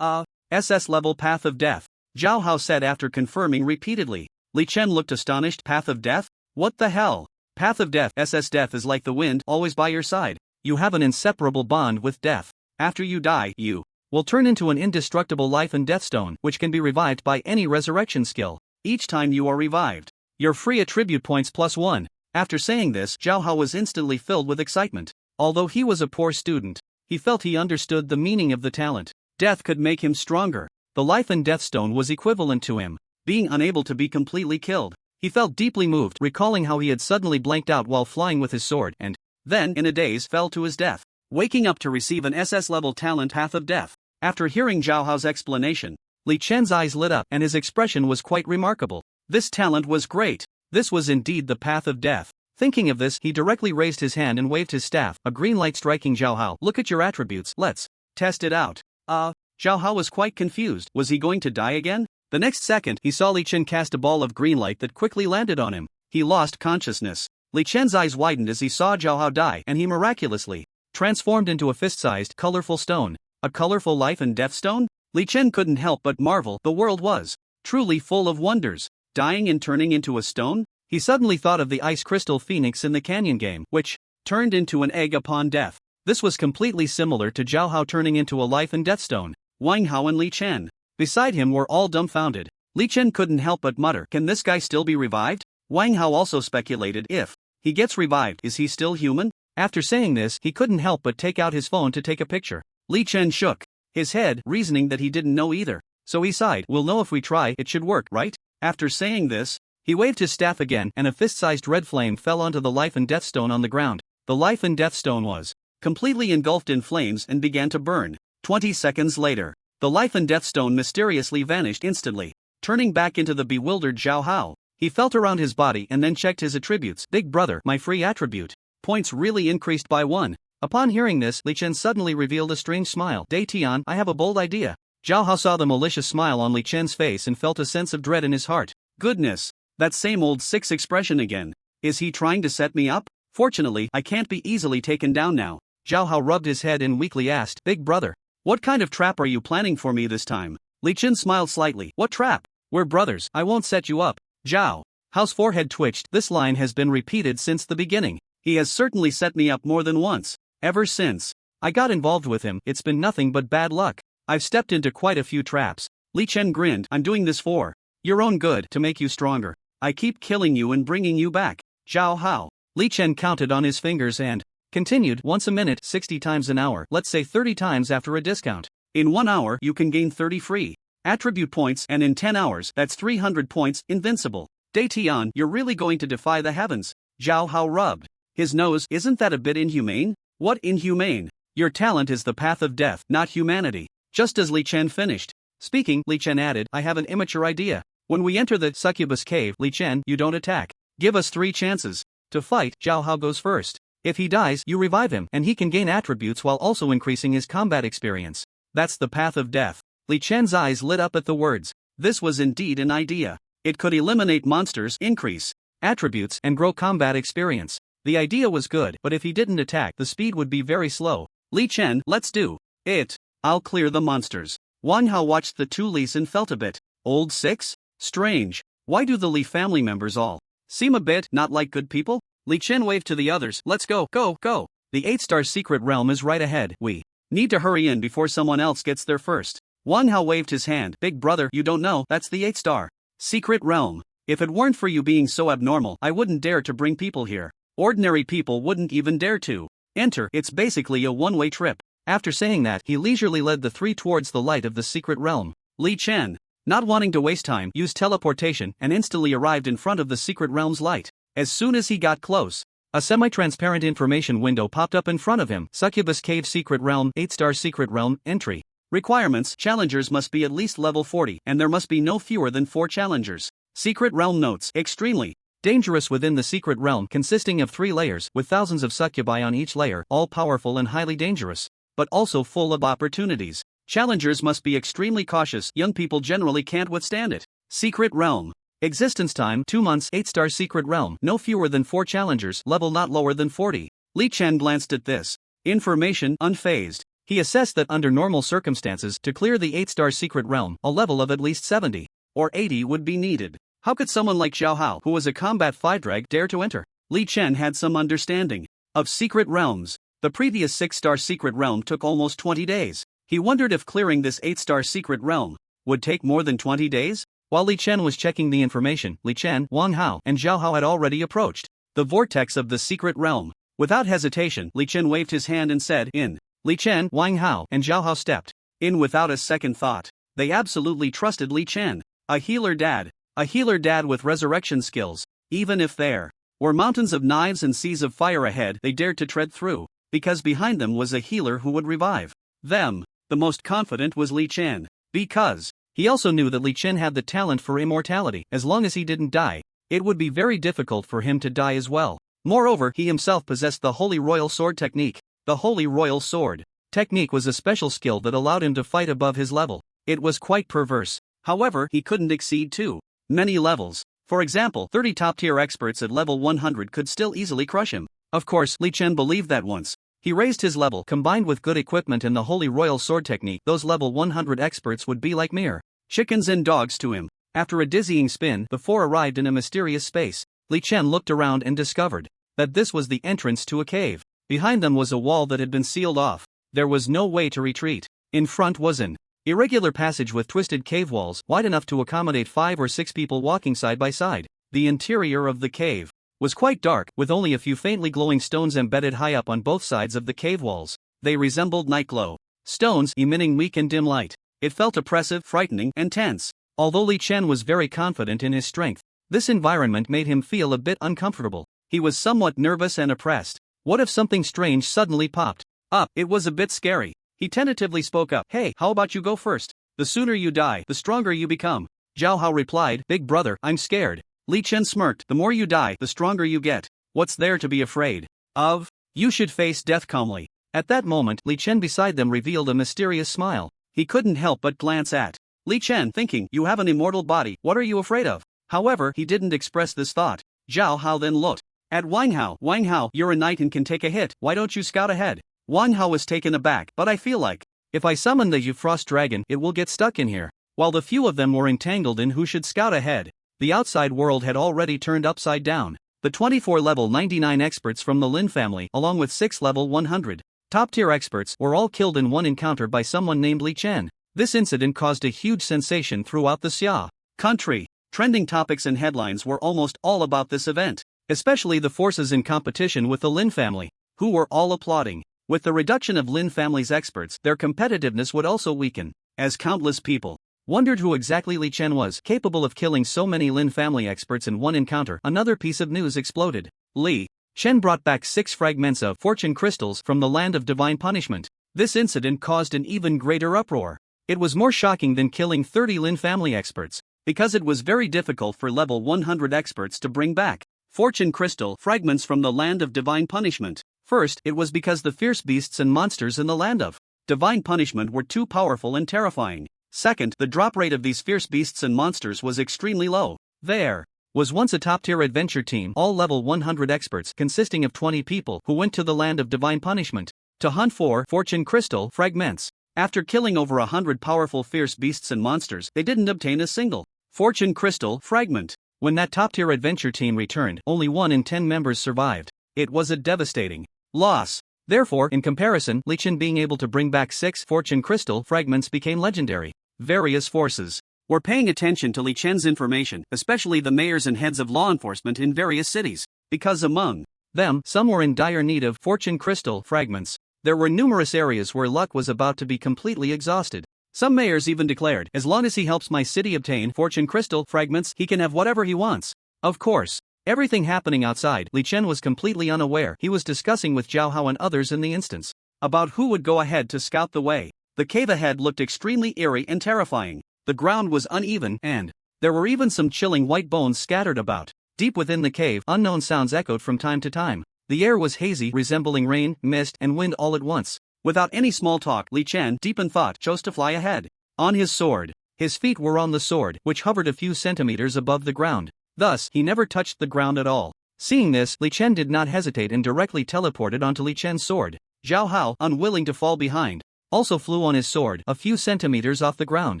SS level Path of Death. Zhao Hao said after confirming repeatedly. Li Chen looked astonished. Path of Death? What the hell? Path of Death. SS Death is like the wind, always by your side. You have an inseparable bond with death. After you die, you will turn into an indestructible life and death stone, which can be revived by any resurrection skill. Each time you are revived, you're free attribute points +1. After saying this, Zhao Hao was instantly filled with excitement. Although he was a poor student, he felt he understood the meaning of the talent. Death could make him stronger. The life and death stone was equivalent to him being unable to be completely killed. He felt deeply moved, recalling how he had suddenly blanked out while flying with his sword, and then, in a daze, fell to his death, waking up to receive an SS-level talent, Path of Death. After hearing Zhao Hao's explanation, Li Chen's eyes lit up, and his expression was quite remarkable. This talent was great. This was indeed the Path of Death. Thinking of this, he directly raised his hand and waved his staff, a green light striking Zhao Hao. Look at your attributes, let's test it out. Zhao Hao was quite confused. Was he going to die again? The next second, he saw Li Chen cast a ball of green light that quickly landed on him. He lost consciousness. Li Chen's eyes widened as he saw Zhao Hao die, and he miraculously transformed into a fist-sized, colorful stone. A colorful life and death stone? Li Chen couldn't help but marvel. The world was truly full of wonders. Dying and turning into a stone? He suddenly thought of the ice crystal phoenix in the canyon game, which turned into an egg upon death. This was completely similar to Zhao Hao turning into a life and death stone. Wang Hao and Li Chen beside him were all dumbfounded. Li Chen couldn't help but mutter, "Can this guy still be revived?" Wang Hao also speculated, if he gets revived, is he still human? After saying this, he couldn't help but take out his phone to take a picture. Li Chen shook his head, reasoning that he didn't know either. So he sighed, "We'll know if we try, it should work, right?" After saying this, he waved his staff again, and a fist-sized red flame fell onto the life and death stone on the ground. The life and death stone was completely engulfed in flames and began to burn. 20 seconds later, the life and death stone mysteriously vanished instantly, turning back into the bewildered Zhao Hao. He felt around his body and then checked his attributes. "Big brother, my free attribute points really increased by 1. Upon hearing this, Li Chen suddenly revealed a strange smile. "Dai Tian, I have a bold idea." Zhao Hao saw the malicious smile on Li Chen's face and felt a sense of dread in his heart. Goodness, that same old 6 expression again. Is he trying to set me up? Fortunately, I can't be easily taken down now. Zhao Hao rubbed his head and weakly asked, "Big brother, what kind of trap are you planning for me this time?" Li Chen smiled slightly. "What trap? We're brothers, I won't set you up." Zhao Hao's forehead twitched. This line has been repeated since the beginning. He has certainly set me up more than once. Ever since I got involved with him, it's been nothing but bad luck. I've stepped into quite a few traps. Li Chen grinned. "I'm doing this for your own good, to make you stronger. I keep killing you and bringing you back." Zhao Hao. Li Chen counted on his fingers and continued. "Once a minute, 60 times an hour, let's say 30 times after a discount. In 1 hour you can gain 30 free attribute points, and in 10 hours, that's 300 points, invincible. Daetion, you're really going to defy the heavens? Zhao Hao rubbed his nose. Isn't that a bit inhumane? What inhumane? Your talent is the path of death, not humanity. Just as Li Chen finished speaking, Li Chen added, I have an immature idea. When we enter the succubus cave, Li Chen, you don't attack. Give us 3 chances to fight. Zhao Hao goes first. If he dies, you revive him, and he can gain attributes while also increasing his combat experience. That's the path of death. Li Chen's eyes lit up at the words. This was indeed an idea. It could eliminate monsters, increase attributes, and grow combat experience. The idea was good, but if he didn't attack, the speed would be very slow. Li Chen, let's do it. I'll clear the monsters. Wang Hao watched the 2 Lis and felt a bit old. 6? Strange. Why do the Li family members all seem a bit not like good people? Li Chen waved to the others. Let's go, go, go. The 8-star secret realm is right ahead. We need to hurry in before someone else gets there first. Wang Hao waved his hand. Big brother, you don't know, that's the 8-star secret realm. If it weren't for you being so abnormal, I wouldn't dare to bring people here. Ordinary people wouldn't even dare to enter. It's basically a one-way trip. After saying that, he leisurely led the 3 towards the light of the secret realm. Li Chen, not wanting to waste time, used teleportation and instantly arrived in front of the secret realm's light. As soon as he got close, a semi-transparent information window popped up in front of him. Succubus Cave Secret Realm, 8-star Secret Realm, entry. Requirements: challengers must be at least level 40, and there must be no fewer than 4 challengers. Secret Realm notes: extremely dangerous within the secret realm, consisting of 3 layers, with thousands of succubi on each layer, all powerful and highly dangerous, but also full of opportunities. Challengers must be extremely cautious, young people generally can't withstand it. Secret Realm. Existence time 2 months. 8-star Secret Realm, no fewer than 4 challengers, level not lower than 40. Li Chen glanced at this information, unfazed. He assessed that under normal circumstances, to clear the 8-star Secret Realm, a level of at least 70 or 80 would be needed. How could someone like Zhao Hao, who was a combat fighter, dare to enter? Li Chen had some understanding of secret realms. The previous 6-star Secret Realm took almost 20 days. He wondered if clearing this 8-star Secret Realm would take more than 20 days? While Li Chen was checking the information, Li Chen, Wang Hao, and Zhao Hao had already approached the vortex of the secret realm. Without hesitation, Li Chen waved his hand and said, in. Li Chen, Wang Hao, and Zhao Hao stepped in without a second thought. They absolutely trusted Li Chen. A healer dad with resurrection skills. Even if there were mountains of knives and seas of fire ahead, they dared to tread through, because behind them was a healer who would revive them. The most confident was Li Chen, because he also knew that Li Chen had the talent for immortality. As long as he didn't die, it would be very difficult for him to die as well. Moreover, he himself possessed the Holy Royal Sword technique. The Holy Royal Sword technique was a special skill that allowed him to fight above his level. It was quite perverse. However, he couldn't exceed too many levels. For example, 30 top-tier experts at level 100 could still easily crush him. Of course, Li Chen believed that once he raised his level, combined with good equipment and the Holy Royal Sword technique, those level 100 experts would be like mere chickens and dogs to him. After a dizzying spin, the 4 arrived in a mysterious space. Li Chen looked around and discovered that this was the entrance to a cave. Behind them was a wall that had been sealed off. There was no way to retreat. In front was an irregular passage with twisted cave walls, wide enough to accommodate 5 or 6 people walking side by side. The interior of the cave was quite dark, with only a few faintly glowing stones embedded high up on both sides of the cave walls. They resembled night glow stones, emitting weak and dim light. It felt oppressive, frightening, and tense. Although Li Chen was very confident in his strength, this environment made him feel a bit uncomfortable. He was somewhat nervous and oppressed. What if something strange suddenly popped up? It was a bit scary. He tentatively spoke up. Hey, how about you go first? The sooner you die, the stronger you become. Zhao Hao replied, Big brother, I'm scared. Li Chen smirked. The more you die, the stronger you get. What's there to be afraid of? You should face death calmly. At that moment, Li Chen beside them revealed a mysterious smile. He couldn't help but glance at Li Chen, thinking, you have an immortal body, what are you afraid of? However, he didn't express this thought. Zhao Hao then looked at Wang Hao. Wang Hao, you're a knight and can take a hit, why don't you scout ahead? Wang Hao was taken aback, but I feel like if I summon the Frost Dragon, it will get stuck in here. While the few of them were entangled in who should scout ahead, the outside world had already turned upside down. The 24 level 99 experts from the Lin family, along with 6 level 100 top-tier experts, were all killed in one encounter by someone named Li Chen. This incident caused a huge sensation throughout the Xia country. Trending topics and headlines were almost all about this event, especially the forces in competition with the Lin family, who were all applauding. With the reduction of Lin family's experts, their competitiveness would also weaken, as countless people Wondered who exactly Li Chen was, capable of killing so many Lin family experts in one encounter. Another piece of news exploded. Li Chen brought back 6 fragments of fortune crystals from the land of divine punishment. This incident caused an even greater uproar. It was more shocking than killing 30 Lin family experts, because it was very difficult for level 100 experts to bring back fortune crystal fragments from the land of divine punishment. First, it was because the fierce beasts and monsters in the land of divine punishment were too powerful and terrifying. Second, the drop rate of these fierce beasts and monsters was extremely low. There was once a top-tier adventure team, all level 100 experts consisting of 20 people who went to the land of divine punishment to hunt for fortune crystal fragments. After killing over 100 powerful fierce beasts and monsters, they didn't obtain a single fortune crystal fragment. When that top-tier adventure team returned, only 1 in 10 members survived. It was a devastating loss. Therefore, in comparison, Li Chen being able to bring back 6 fortune crystal fragments became legendary. Various forces were paying attention to Li Chen's information, especially the mayors and heads of law enforcement in various cities, because among them, some were in dire need of fortune crystal fragments. There were numerous areas where luck was about to be completely exhausted. Some mayors even declared, as long as he helps my city obtain fortune crystal fragments, he can have whatever he wants. Of course, everything happening outside, Li Chen was completely unaware. He was discussing with Zhao Hao and others in the instance about who would go ahead to scout the way. The cave ahead looked extremely eerie and terrifying. The ground was uneven, and there were even some chilling white bones scattered about. Deep within the cave, unknown sounds echoed from time to time. The air was hazy, resembling rain, mist, and wind all at once. Without any small talk, Li Chen, deep in thought, chose to fly ahead on his sword. His feet were on the sword, which hovered a few centimeters above the ground. Thus, he never touched the ground at all. Seeing this, Li Chen did not hesitate and directly teleported onto Li Chen's sword. Zhao Hao, unwilling to fall behind, also flew on his sword a few centimeters off the ground.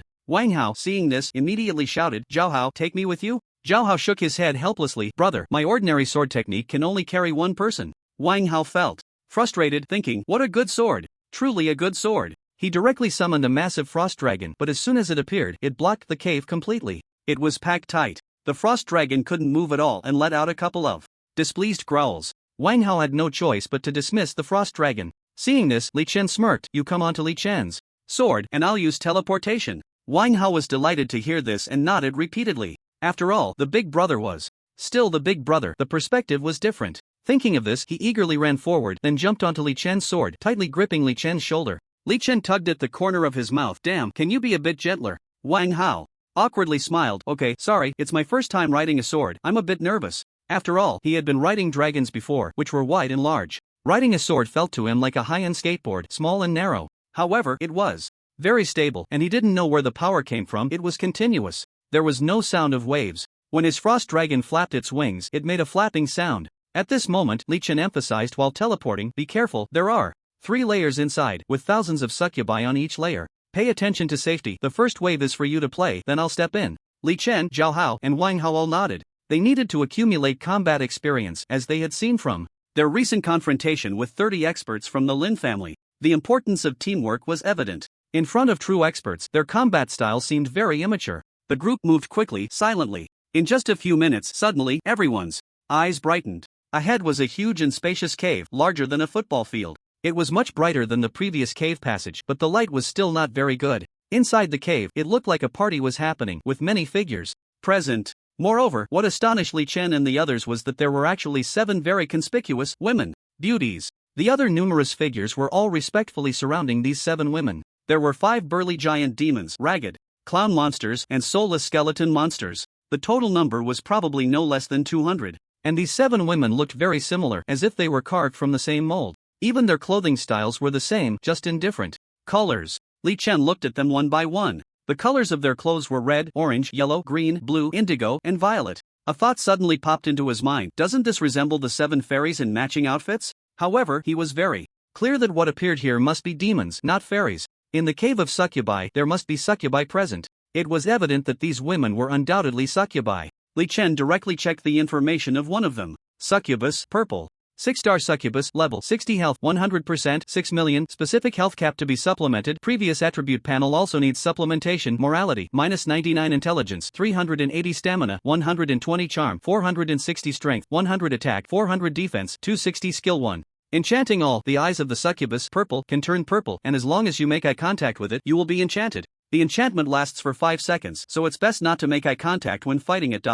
Wang Hao, seeing this, immediately shouted, "Zhao Hao, take me with you?" Zhao Hao shook his head helplessly. "Brother, my ordinary sword technique can only carry one person." Wang Hao felt frustrated, thinking, what a good sword. Truly a good sword. He directly summoned a massive frost dragon, but as soon as it appeared, it blocked the cave completely. It was packed tight. The frost dragon couldn't move at all and let out a couple of displeased growls. Wang Hao had no choice but to dismiss the frost dragon. Seeing this, Li Chen smirked. "You come onto Li Chen's sword, and I'll use teleportation." Wang Hao was delighted to hear this and nodded repeatedly. After all, the big brother was still the big brother. The perspective was different. Thinking of this, he eagerly ran forward, then jumped onto Li Chen's sword, tightly gripping Li Chen's shoulder. Li Chen tugged at the corner of his mouth. "Damn, can you be a bit gentler?" Wang Hao awkwardly smiled. "Okay, sorry, it's my first time riding a sword, I'm a bit nervous." After all, he had been riding dragons before, which were wide and large. Riding a sword felt to him like a high-end skateboard, small and narrow. However, it was very stable, and he didn't know where the power came from. It was continuous. There was no sound of waves. When his frost dragon flapped its wings, it made a flapping sound. At this moment, Li Chen emphasized while teleporting, "Be careful, there are 3 layers inside, with thousands of succubi on each layer. Pay attention to safety. The first wave is for you to play, then I'll step in." Li Chen, Zhao Hao, and Wang Hao all nodded. They needed to accumulate combat experience, as they had seen from their recent confrontation with 30 experts from the Lin family. The importance of teamwork was evident. In front of true experts, their combat style seemed very immature. The group moved quickly, silently. In just a few minutes, suddenly, everyone's eyes brightened. Ahead was a huge and spacious cave, larger than a football field. It was much brighter than the previous cave passage, but the light was still not very good. Inside the cave, it looked like a party was happening, with many figures present. Moreover, what astonished Li Chen and the others was that there were actually 7 very conspicuous women beauties. The other numerous figures were all respectfully surrounding these 7 women. There were 5 burly giant demons, ragged clown monsters, and soulless skeleton monsters. The total number was probably no less than 200. And these 7 women looked very similar, as if they were carved from the same mold. Even their clothing styles were the same, just in different colors. Li Chen looked at them one by one. The colors of their clothes were red, orange, yellow, green, blue, indigo, and violet. A thought suddenly popped into his mind. Doesn't this resemble the 7 fairies in matching outfits? However, he was very clear that what appeared here must be demons, not fairies. In the cave of succubi, there must be succubi present. It was evident that these women were undoubtedly succubi. Li Chen directly checked the information of one of them. Succubus, purple. 6-star succubus, level 60 health, 100%, 6 million, specific health cap to be supplemented. Previous attribute panel also needs supplementation. Morality, -99 intelligence, 380 stamina, 120 charm, 460 strength, 100 attack, 400 defense, 260 skill 1. Enchanting all. The eyes of the succubus, purple, can turn purple, and as long as you make eye contact with it, you will be enchanted. The enchantment lasts for 5 seconds, so it's best not to make eye contact when fighting it.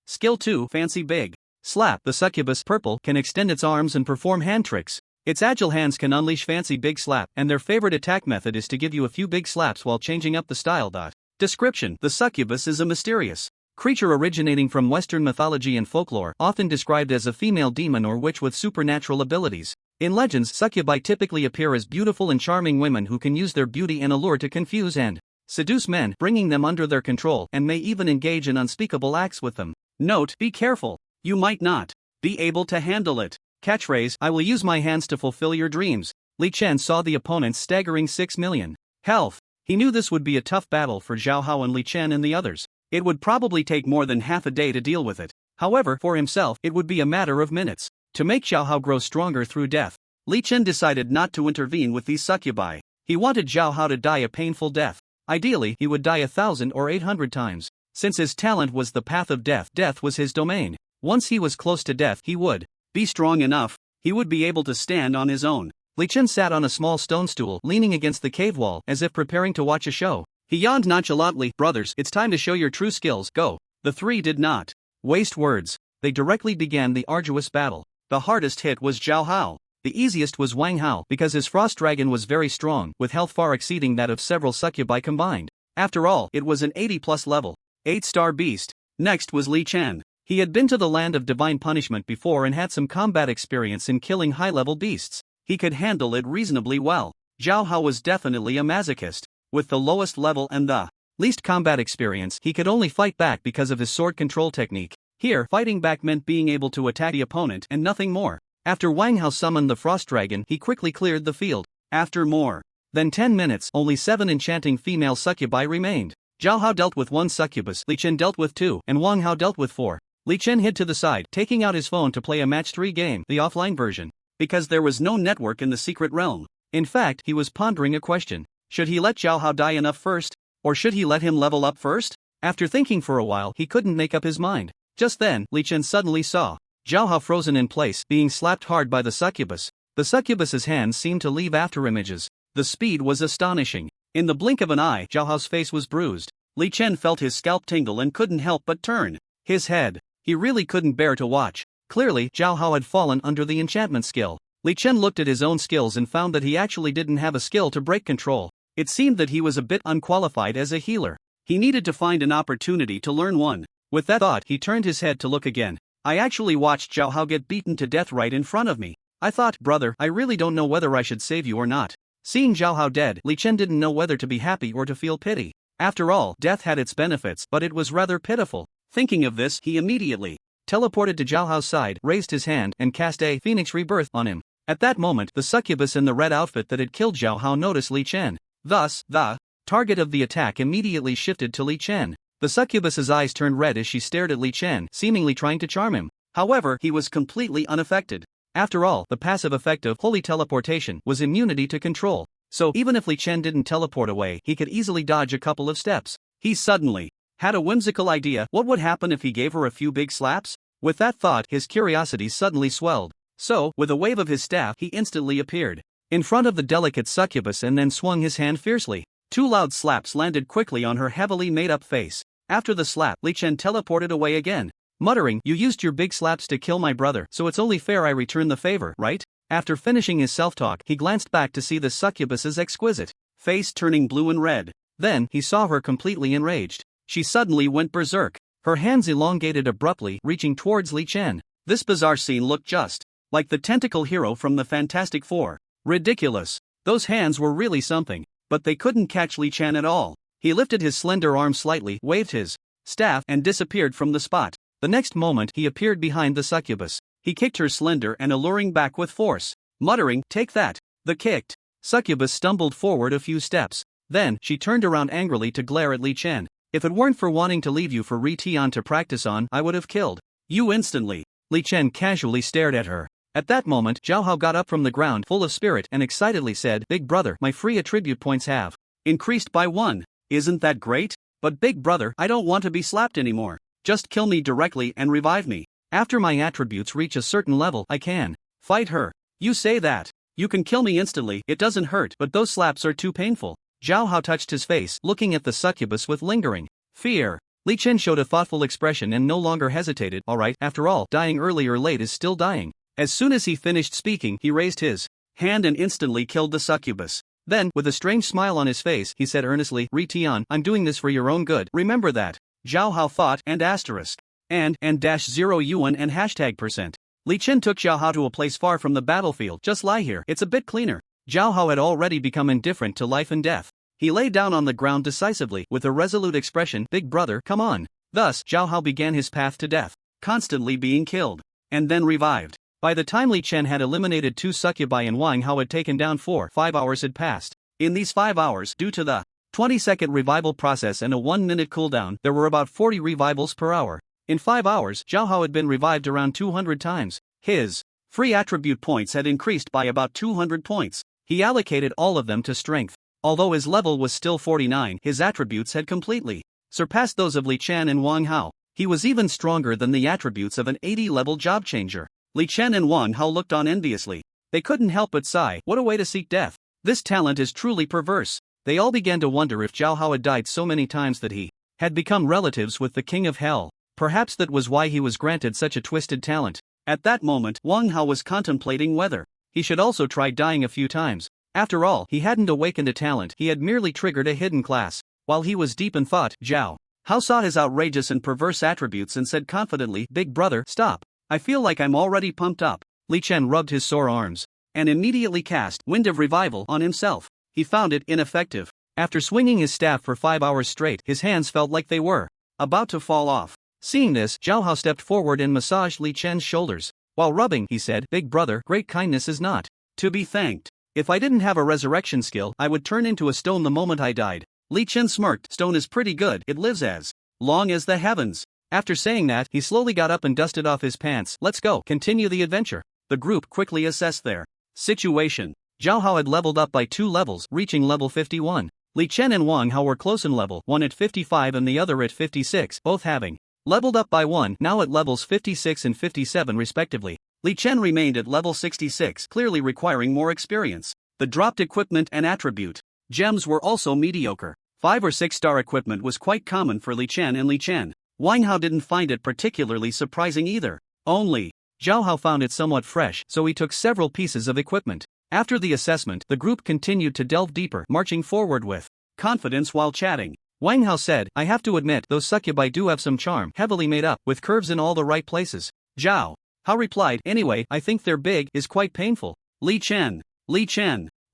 Skill 2, Fancy Big Slap. The succubus purple can extend its arms and perform hand tricks. Its agile hands can unleash Fancy Big Slap, and their favorite attack method is to give you a few big slaps while changing up the style. Description: the succubus is a mysterious creature originating from Western mythology and folklore, often described as a female demon or witch with supernatural abilities. In legends, succubi typically appear as beautiful and charming women who can use their beauty and allure to confuse and seduce men, bringing them under their control, and may even engage in unspeakable acts with them. Note: be careful. You might not be able to handle it. Catchphrase: I will use my hands to fulfill your dreams. Li Chen saw the opponent's staggering 6 million health. He knew this would be a tough battle for Zhao Hao and Li Chen and the others. It would probably take more than half a day to deal with it. However, for himself, it would be a matter of minutes. To make Zhao Hao grow stronger through death, Li Chen decided not to intervene with these succubi. He wanted Zhao Hao to die a painful death. Ideally, he would die 1,000 or 800 times. Since his talent was the path of death, death was his domain. Once he was close to death, he would be strong enough. He would be able to stand on his own. Li Chen sat on a small stone stool, leaning against the cave wall, as if preparing to watch a show. He yawned nonchalantly. Brothers, it's time to show your true skills, go. The three did not waste words. They directly began the arduous battle. The hardest hit was Zhao Hao. The easiest was Wang Hao, because his frost dragon was very strong, with health far exceeding that of several succubi combined. After all, it was an 80+ level, 8-star beast. Next was Li Chen. He had been to the land of divine punishment before and had some combat experience in killing high-level beasts. He could handle it reasonably well. Zhao Hao was definitely a masochist. With the lowest level and the least combat experience, he could only fight back because of his sword control technique. Here, fighting back meant being able to attack the opponent and nothing more. After Wang Hao summoned the frost dragon, he quickly cleared the field. After more than 10 minutes, only 7 enchanting female succubi remained. Zhao Hao dealt with 1 succubus, Li Chen dealt with 2, and Wang Hao dealt with 4. Li Chen hid to the side, taking out his phone to play a match 3 game, the offline version, because there was no network in the secret realm. In fact, he was pondering a question. Should he let Zhao Hao die enough first? Or should he let him level up first? After thinking for a while, he couldn't make up his mind. Just then, Li Chen suddenly saw Zhao Hao frozen in place, being slapped hard by the succubus. The succubus's hands seemed to leave after images. The speed was astonishing. In the blink of an eye, Zhao Hao's face was bruised. Li Chen felt his scalp tingle and couldn't help but turn his head. He really couldn't bear to watch. Clearly, Zhao Hao had fallen under the enchantment skill. Li Chen looked at his own skills and found that he actually didn't have a skill to break control. It seemed that he was a bit unqualified as a healer. He needed to find an opportunity to learn one. With that thought, he turned his head to look again. I actually watched Zhao Hao get beaten to death right in front of me. I thought, brother, I really don't know whether I should save you or not. Seeing Zhao Hao dead, Li Chen didn't know whether to be happy or to feel pity. After all, death had its benefits, but it was rather pitiful. Thinking of this, he immediately teleported to Zhao Hao's side, raised his hand, and cast a Phoenix Rebirth on him. At that moment, the succubus in the red outfit that had killed Zhao Hao noticed Li Chen. Thus, the target of the attack immediately shifted to Li Chen. The succubus's eyes turned red as she stared at Li Chen, seemingly trying to charm him. However, he was completely unaffected. After all, the passive effect of holy teleportation was immunity to control. So, even if Li Chen didn't teleport away, he could easily dodge a couple of steps. He suddenly had a whimsical idea. What would happen if he gave her a few big slaps? With that thought, his curiosity suddenly swelled. So, with a wave of his staff, he instantly appeared in front of the delicate succubus and then swung his hand fiercely. 2 loud slaps landed quickly on her heavily made-up face. After the slap, Li Chen teleported away again, muttering, "You used your big slaps to kill my brother, so it's only fair I return the favor, right?" After finishing his self-talk, he glanced back to see the succubus's exquisite face turning blue and red. Then, he saw her completely enraged. She suddenly went berserk. Her hands elongated abruptly, reaching towards Li Chen. This bizarre scene looked just like the tentacle hero from the Fantastic Four. Ridiculous. Those hands were really something. But they couldn't catch Li Chen at all. He lifted his slender arm slightly, waved his staff, and disappeared from the spot. The next moment, he appeared behind the succubus. He kicked her slender and alluring back with force, muttering, "Take that." The kicked succubus stumbled forward a few steps. Then, she turned around angrily to glare at Li Chen. "If it weren't for wanting to leave you for Ritian to practice on, I would have killed you instantly." Li Chen casually stared at her. At that moment, Zhao Hao got up from the ground full of spirit and excitedly said, "Big brother, my free attribute points have increased by 1. Isn't that great? But big brother, I don't want to be slapped anymore. Just kill me directly and revive me. After my attributes reach a certain level, I can fight her." "You say that? You can kill me instantly, it doesn't hurt, but those slaps are too painful." Zhao Hao touched his face, looking at the succubus with lingering fear. Li Chen showed a thoughtful expression and no longer hesitated. Alright, after all, dying early or late is still dying. As soon as he finished speaking, he raised his hand and instantly killed the succubus. Then, with a strange smile on his face, he said earnestly, Ri Tian, I'm doing this for your own good, remember that. Zhao Hao thought, and asterisk. And -0 yuan and #%. Li Chen took Zhao Hao to a place far from the battlefield. Just lie here, it's a bit cleaner. Zhao Hao had already become indifferent to life and death. He lay down on the ground decisively, with a resolute expression, Big brother, come on. Thus, Zhao Hao began his path to death, constantly being killed, and then revived. By the time Li Chen had eliminated 2 succubi and Wang Hao had taken down 4, 5 hours had passed. In these 5 hours, due to the 20-second revival process and a 1-minute cooldown, there were about 40 revivals per hour. In 5 hours, Zhao Hao had been revived around 200 times. His free attribute points had increased by about 200 points. He allocated all of them to strength. Although his level was still 49, his attributes had completely surpassed those of Li Chen and Wang Hao. He was even stronger than the attributes of an 80-level job changer. Li Chen and Wang Hao looked on enviously. They couldn't help but sigh, what a way to seek death. This talent is truly perverse. They all began to wonder if Zhao Hao had died so many times that he had become relatives with the King of Hell. Perhaps that was why he was granted such a twisted talent. At that moment, Wang Hao was contemplating whether he should also try dying a few times. After all, he hadn't awakened a talent, he had merely triggered a hidden class. While he was deep in thought, Zhao Hao saw his outrageous and perverse attributes and said confidently, Big brother, stop. I feel like I'm already pumped up. Li Chen rubbed his sore arms and immediately cast Wind of Revival on himself. He found it ineffective. After swinging his staff for 5 hours straight, his hands felt like they were about to fall off. Seeing this, Zhao Hao stepped forward and massaged Li Chen's shoulders. While rubbing, he said, Big brother, great kindness is not to be thanked. If I didn't have a resurrection skill, I would turn into a stone the moment I died. Li Chen smirked, stone is pretty good, it lives as long as the heavens. After saying that, he slowly got up and dusted off his pants. Let's go, continue the adventure. The group quickly assessed their situation. Zhao Hao had leveled up by 2 levels, reaching level 51. Li Chen and Wang Hao were close in level, one at 55 and the other at 56, both having leveled up by 1, now at levels 56 and 57 respectively. Li Chen remained at level 66, clearly requiring more experience. The dropped equipment and attribute gems were also mediocre. 5 or 6 star equipment was quite common for Li Chen and Li Chen. Wang Hao didn't find it particularly surprising either. Only Zhao Hao found it somewhat fresh, so he took several pieces of equipment. After the assessment, the group continued to delve deeper, marching forward with confidence while chatting. Wang Hao said, I have to admit, those succubi do have some charm, heavily made up, with curves in all the right places. Zhao Hao replied, anyway, I think they're big, is quite painful. Li Chen.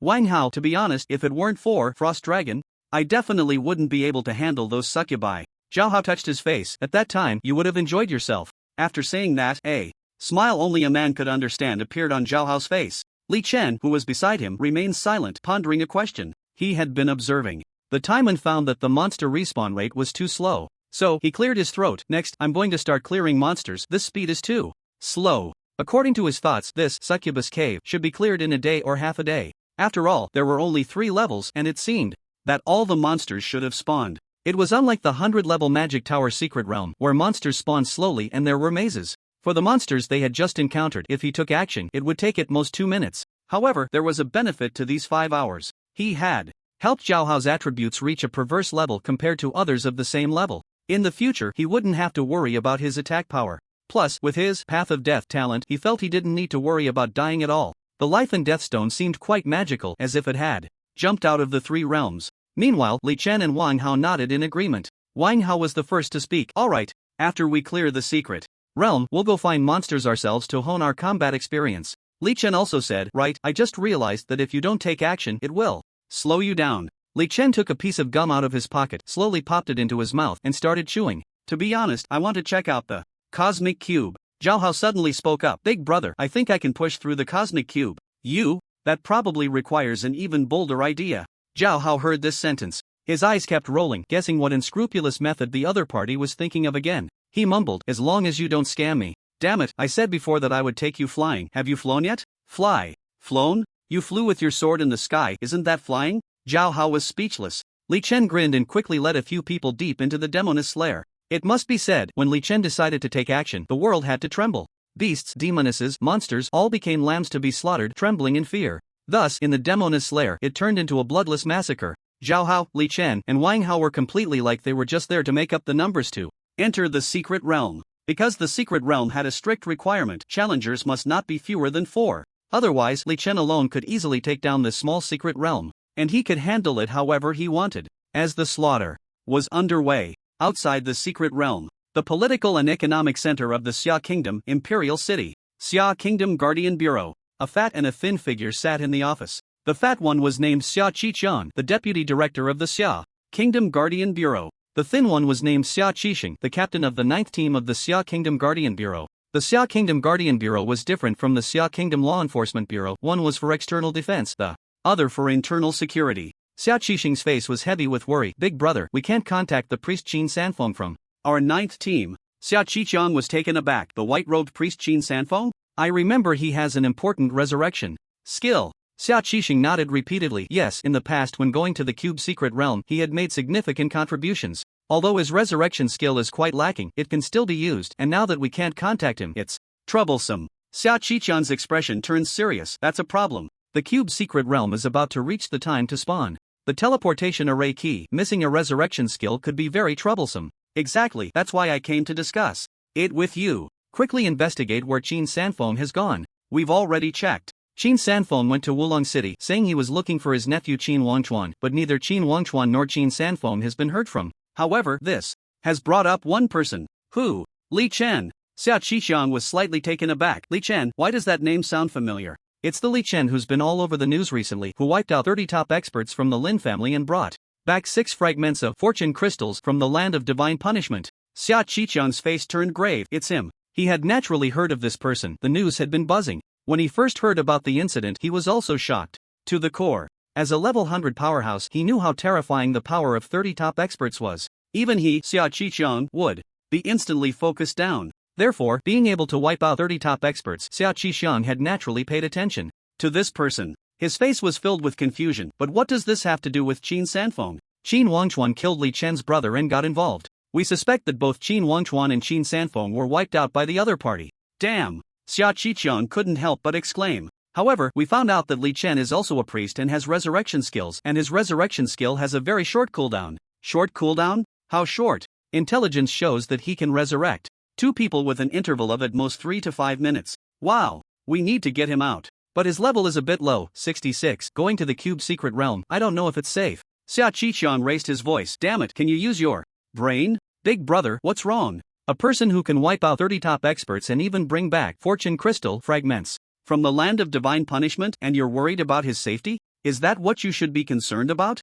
Wang Hao, to be honest, if it weren't for Frost Dragon, I definitely wouldn't be able to handle those succubi. Zhao Hao touched his face. At that time, you would have enjoyed yourself. After saying that, a smile only a man could understand appeared on Zhao Hao's face. Li Chen, who was beside him, remained silent, pondering a question he had been observing the time and found that the monster respawn rate was too slow. So, he cleared his throat. Next, I'm going to start clearing monsters. This speed is too slow. According to his thoughts, this succubus cave should be cleared in a day or half a day. After all, there were only 3 levels, and it seemed that all the monsters should have spawned. It was unlike the 100-level Magic Tower Secret Realm, where monsters spawned slowly and there were mazes. For the monsters they had just encountered, if he took action, it would take at most 2 minutes. However, there was a benefit to these 5 hours. He had helped Zhao Hao's attributes reach a perverse level compared to others of the same level. In the future, he wouldn't have to worry about his attack power. Plus, with his Path of Death talent, he felt he didn't need to worry about dying at all. The Life and Death Stone seemed quite magical, as if it had jumped out of the 3 realms. Meanwhile, Li Chen and Wang Hao nodded in agreement. Wang Hao was the first to speak. Alright, after we clear the secret realm, we'll go find monsters ourselves to hone our combat experience. Li Chen also said, right, I just realized that if you don't take action, it will slow you down. Li Chen took a piece of gum out of his pocket, slowly popped it into his mouth, and started chewing. To be honest, I want to check out the Cosmic Cube. Zhao Hao suddenly spoke up. Big brother, I think I can push through the Cosmic Cube. You? That probably requires an even bolder idea. Zhao Hao heard this sentence. His eyes kept rolling, guessing what unscrupulous method the other party was thinking of again. He mumbled, as long as you don't scam me. Damn it, I said before that I would take you flying. Have you flown yet? Fly. Flown? You flew with your sword in the sky, isn't that flying? Zhao Hao was speechless. Li Chen grinned and quickly led a few people deep into the demoness lair. It must be said, when Li Chen decided to take action, the world had to tremble. Beasts, demonesses, monsters, all became lambs to be slaughtered, trembling in fear. Thus, in the demoness lair, it turned into a bloodless massacre. Zhao Hao, Li Chen, and Wang Hao were completely like they were just there to make up the numbers to enter the secret realm. Because the secret realm had a strict requirement, challengers must not be fewer than 4. Otherwise, Li Chen alone could easily take down this small secret realm, and he could handle it however he wanted. As the slaughter was underway, outside the secret realm, the political and economic center of the Xia Kingdom, Imperial City, Xia Kingdom Guardian Bureau, a fat and a thin figure sat in the office. The fat one was named Xia Qiqian, the deputy director of the Xia Kingdom Guardian Bureau. The thin one was named Xia Qixing, the captain of the 9th team of the Xia Kingdom Guardian Bureau. The Xia Kingdom Guardian Bureau was different from the Xia Kingdom Law Enforcement Bureau. One was for external defense, the other for internal security. Xia Qixing's face was heavy with worry. Big brother, we can't contact the priest Qin Sanfeng from our 9th team. Xia Qiqian was taken aback. The white-robed priest Qin Sanfeng? I remember he has an important resurrection skill. Xia Qixing nodded repeatedly. Yes, in the past when going to the Cube Secret Realm he had made significant contributions. Although his resurrection skill is quite lacking, it can still be used, and now that we can't contact him, it's troublesome. Xia Qiqian's expression turns serious. That's a problem. The Cube Secret Realm is about to reach the time to spawn. The teleportation array key, missing a resurrection skill, could be very troublesome. Exactly, that's why I came to discuss it with you. Quickly investigate where Qin Sanfeng has gone. We've already checked. Qin Sanfeng went to Wulong City, saying he was looking for his nephew Qin Wangchuan, but neither Qin Wangchuan nor Qin Sanfeng has been heard from. However, this has brought up one person. Who? Li Chen. Xia Qiqian was slightly taken aback. Li Chen, why does that name sound familiar? It's the Li Chen who's been all over the news recently, who wiped out 30 top experts from the Lin family and brought back 6 fragments of fortune crystals from the land of divine punishment. Xia Qiqian's face turned grave. It's him. He had naturally heard of this person. The news had been buzzing. When he first heard about the incident, he was also shocked to the core. As a level 100 powerhouse, he knew how terrifying the power of 30 top experts was. Even he, Xia Qiqian, would be instantly focused down. Therefore, being able to wipe out 30 top experts, Xia Qiqian had naturally paid attention to this person. His face was filled with confusion. But what does this have to do with Qin Sanfeng? Qin Wangchuan killed Li Chen's brother and got involved. We suspect that both Qin Wangchuan and Qin Sanfeng were wiped out by the other party. Damn! Xia Qiqian couldn't help but exclaim. However, we found out that Li Chen is also a priest and has resurrection skills, and his resurrection skill has a very short cooldown. Short cooldown? How short? Intelligence shows that he can resurrect 2 people with an interval of at most 3 to 5 minutes. Wow! We need to get him out. But his level is a bit low, 66. Going to the Cube Secret Realm, I don't know if it's safe. Xia Qiqian raised his voice. Damn it, can you use your brain? Big brother, what's wrong? A person who can wipe out 30 top experts and even bring back fortune crystal fragments from the land of divine punishment, and you're worried about his safety? Is that what you should be concerned about?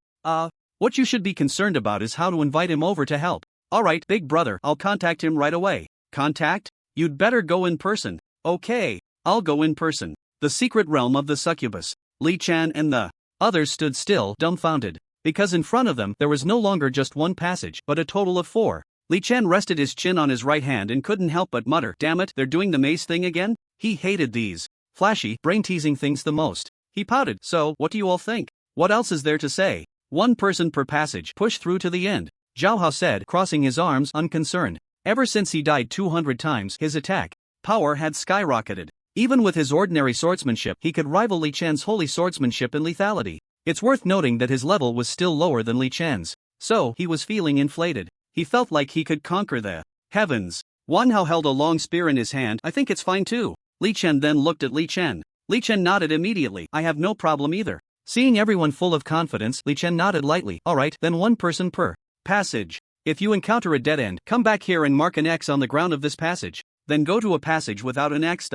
What you should be concerned about is how to invite him over to help. Alright, big brother, I'll contact him right away. Contact? You'd better go in person. Okay, I'll go in person. The secret realm of the succubus. Li Chen and the others stood still, dumbfounded, because in front of them there was no longer just one passage, but a total of 4. Li Chen rested his chin on his right hand and couldn't help but mutter, damn it, they're doing the maze thing again? He hated these flashy, brain-teasing things the most. He pouted. So, what do you all think? What else is there to say? 1 person per passage. Push through to the end. Zhao Hao said, crossing his arms, unconcerned. Ever since he died 200 times, his attack power had skyrocketed. Even with his ordinary swordsmanship, he could rival Li Chen's holy swordsmanship in lethality. It's worth noting that his level was still lower than Li Chen's. So, he was feeling inflated. He felt like he could conquer the heavens. Wang Hao held a long spear in his hand. I think it's fine too. Li Chen then looked at Li Chen. Li Chen nodded immediately. I have no problem either. Seeing everyone full of confidence, Li Chen nodded lightly. Alright, then 1 person per passage. If you encounter a dead end, come back here and mark an X on the ground of this passage. Then go to a passage without an X.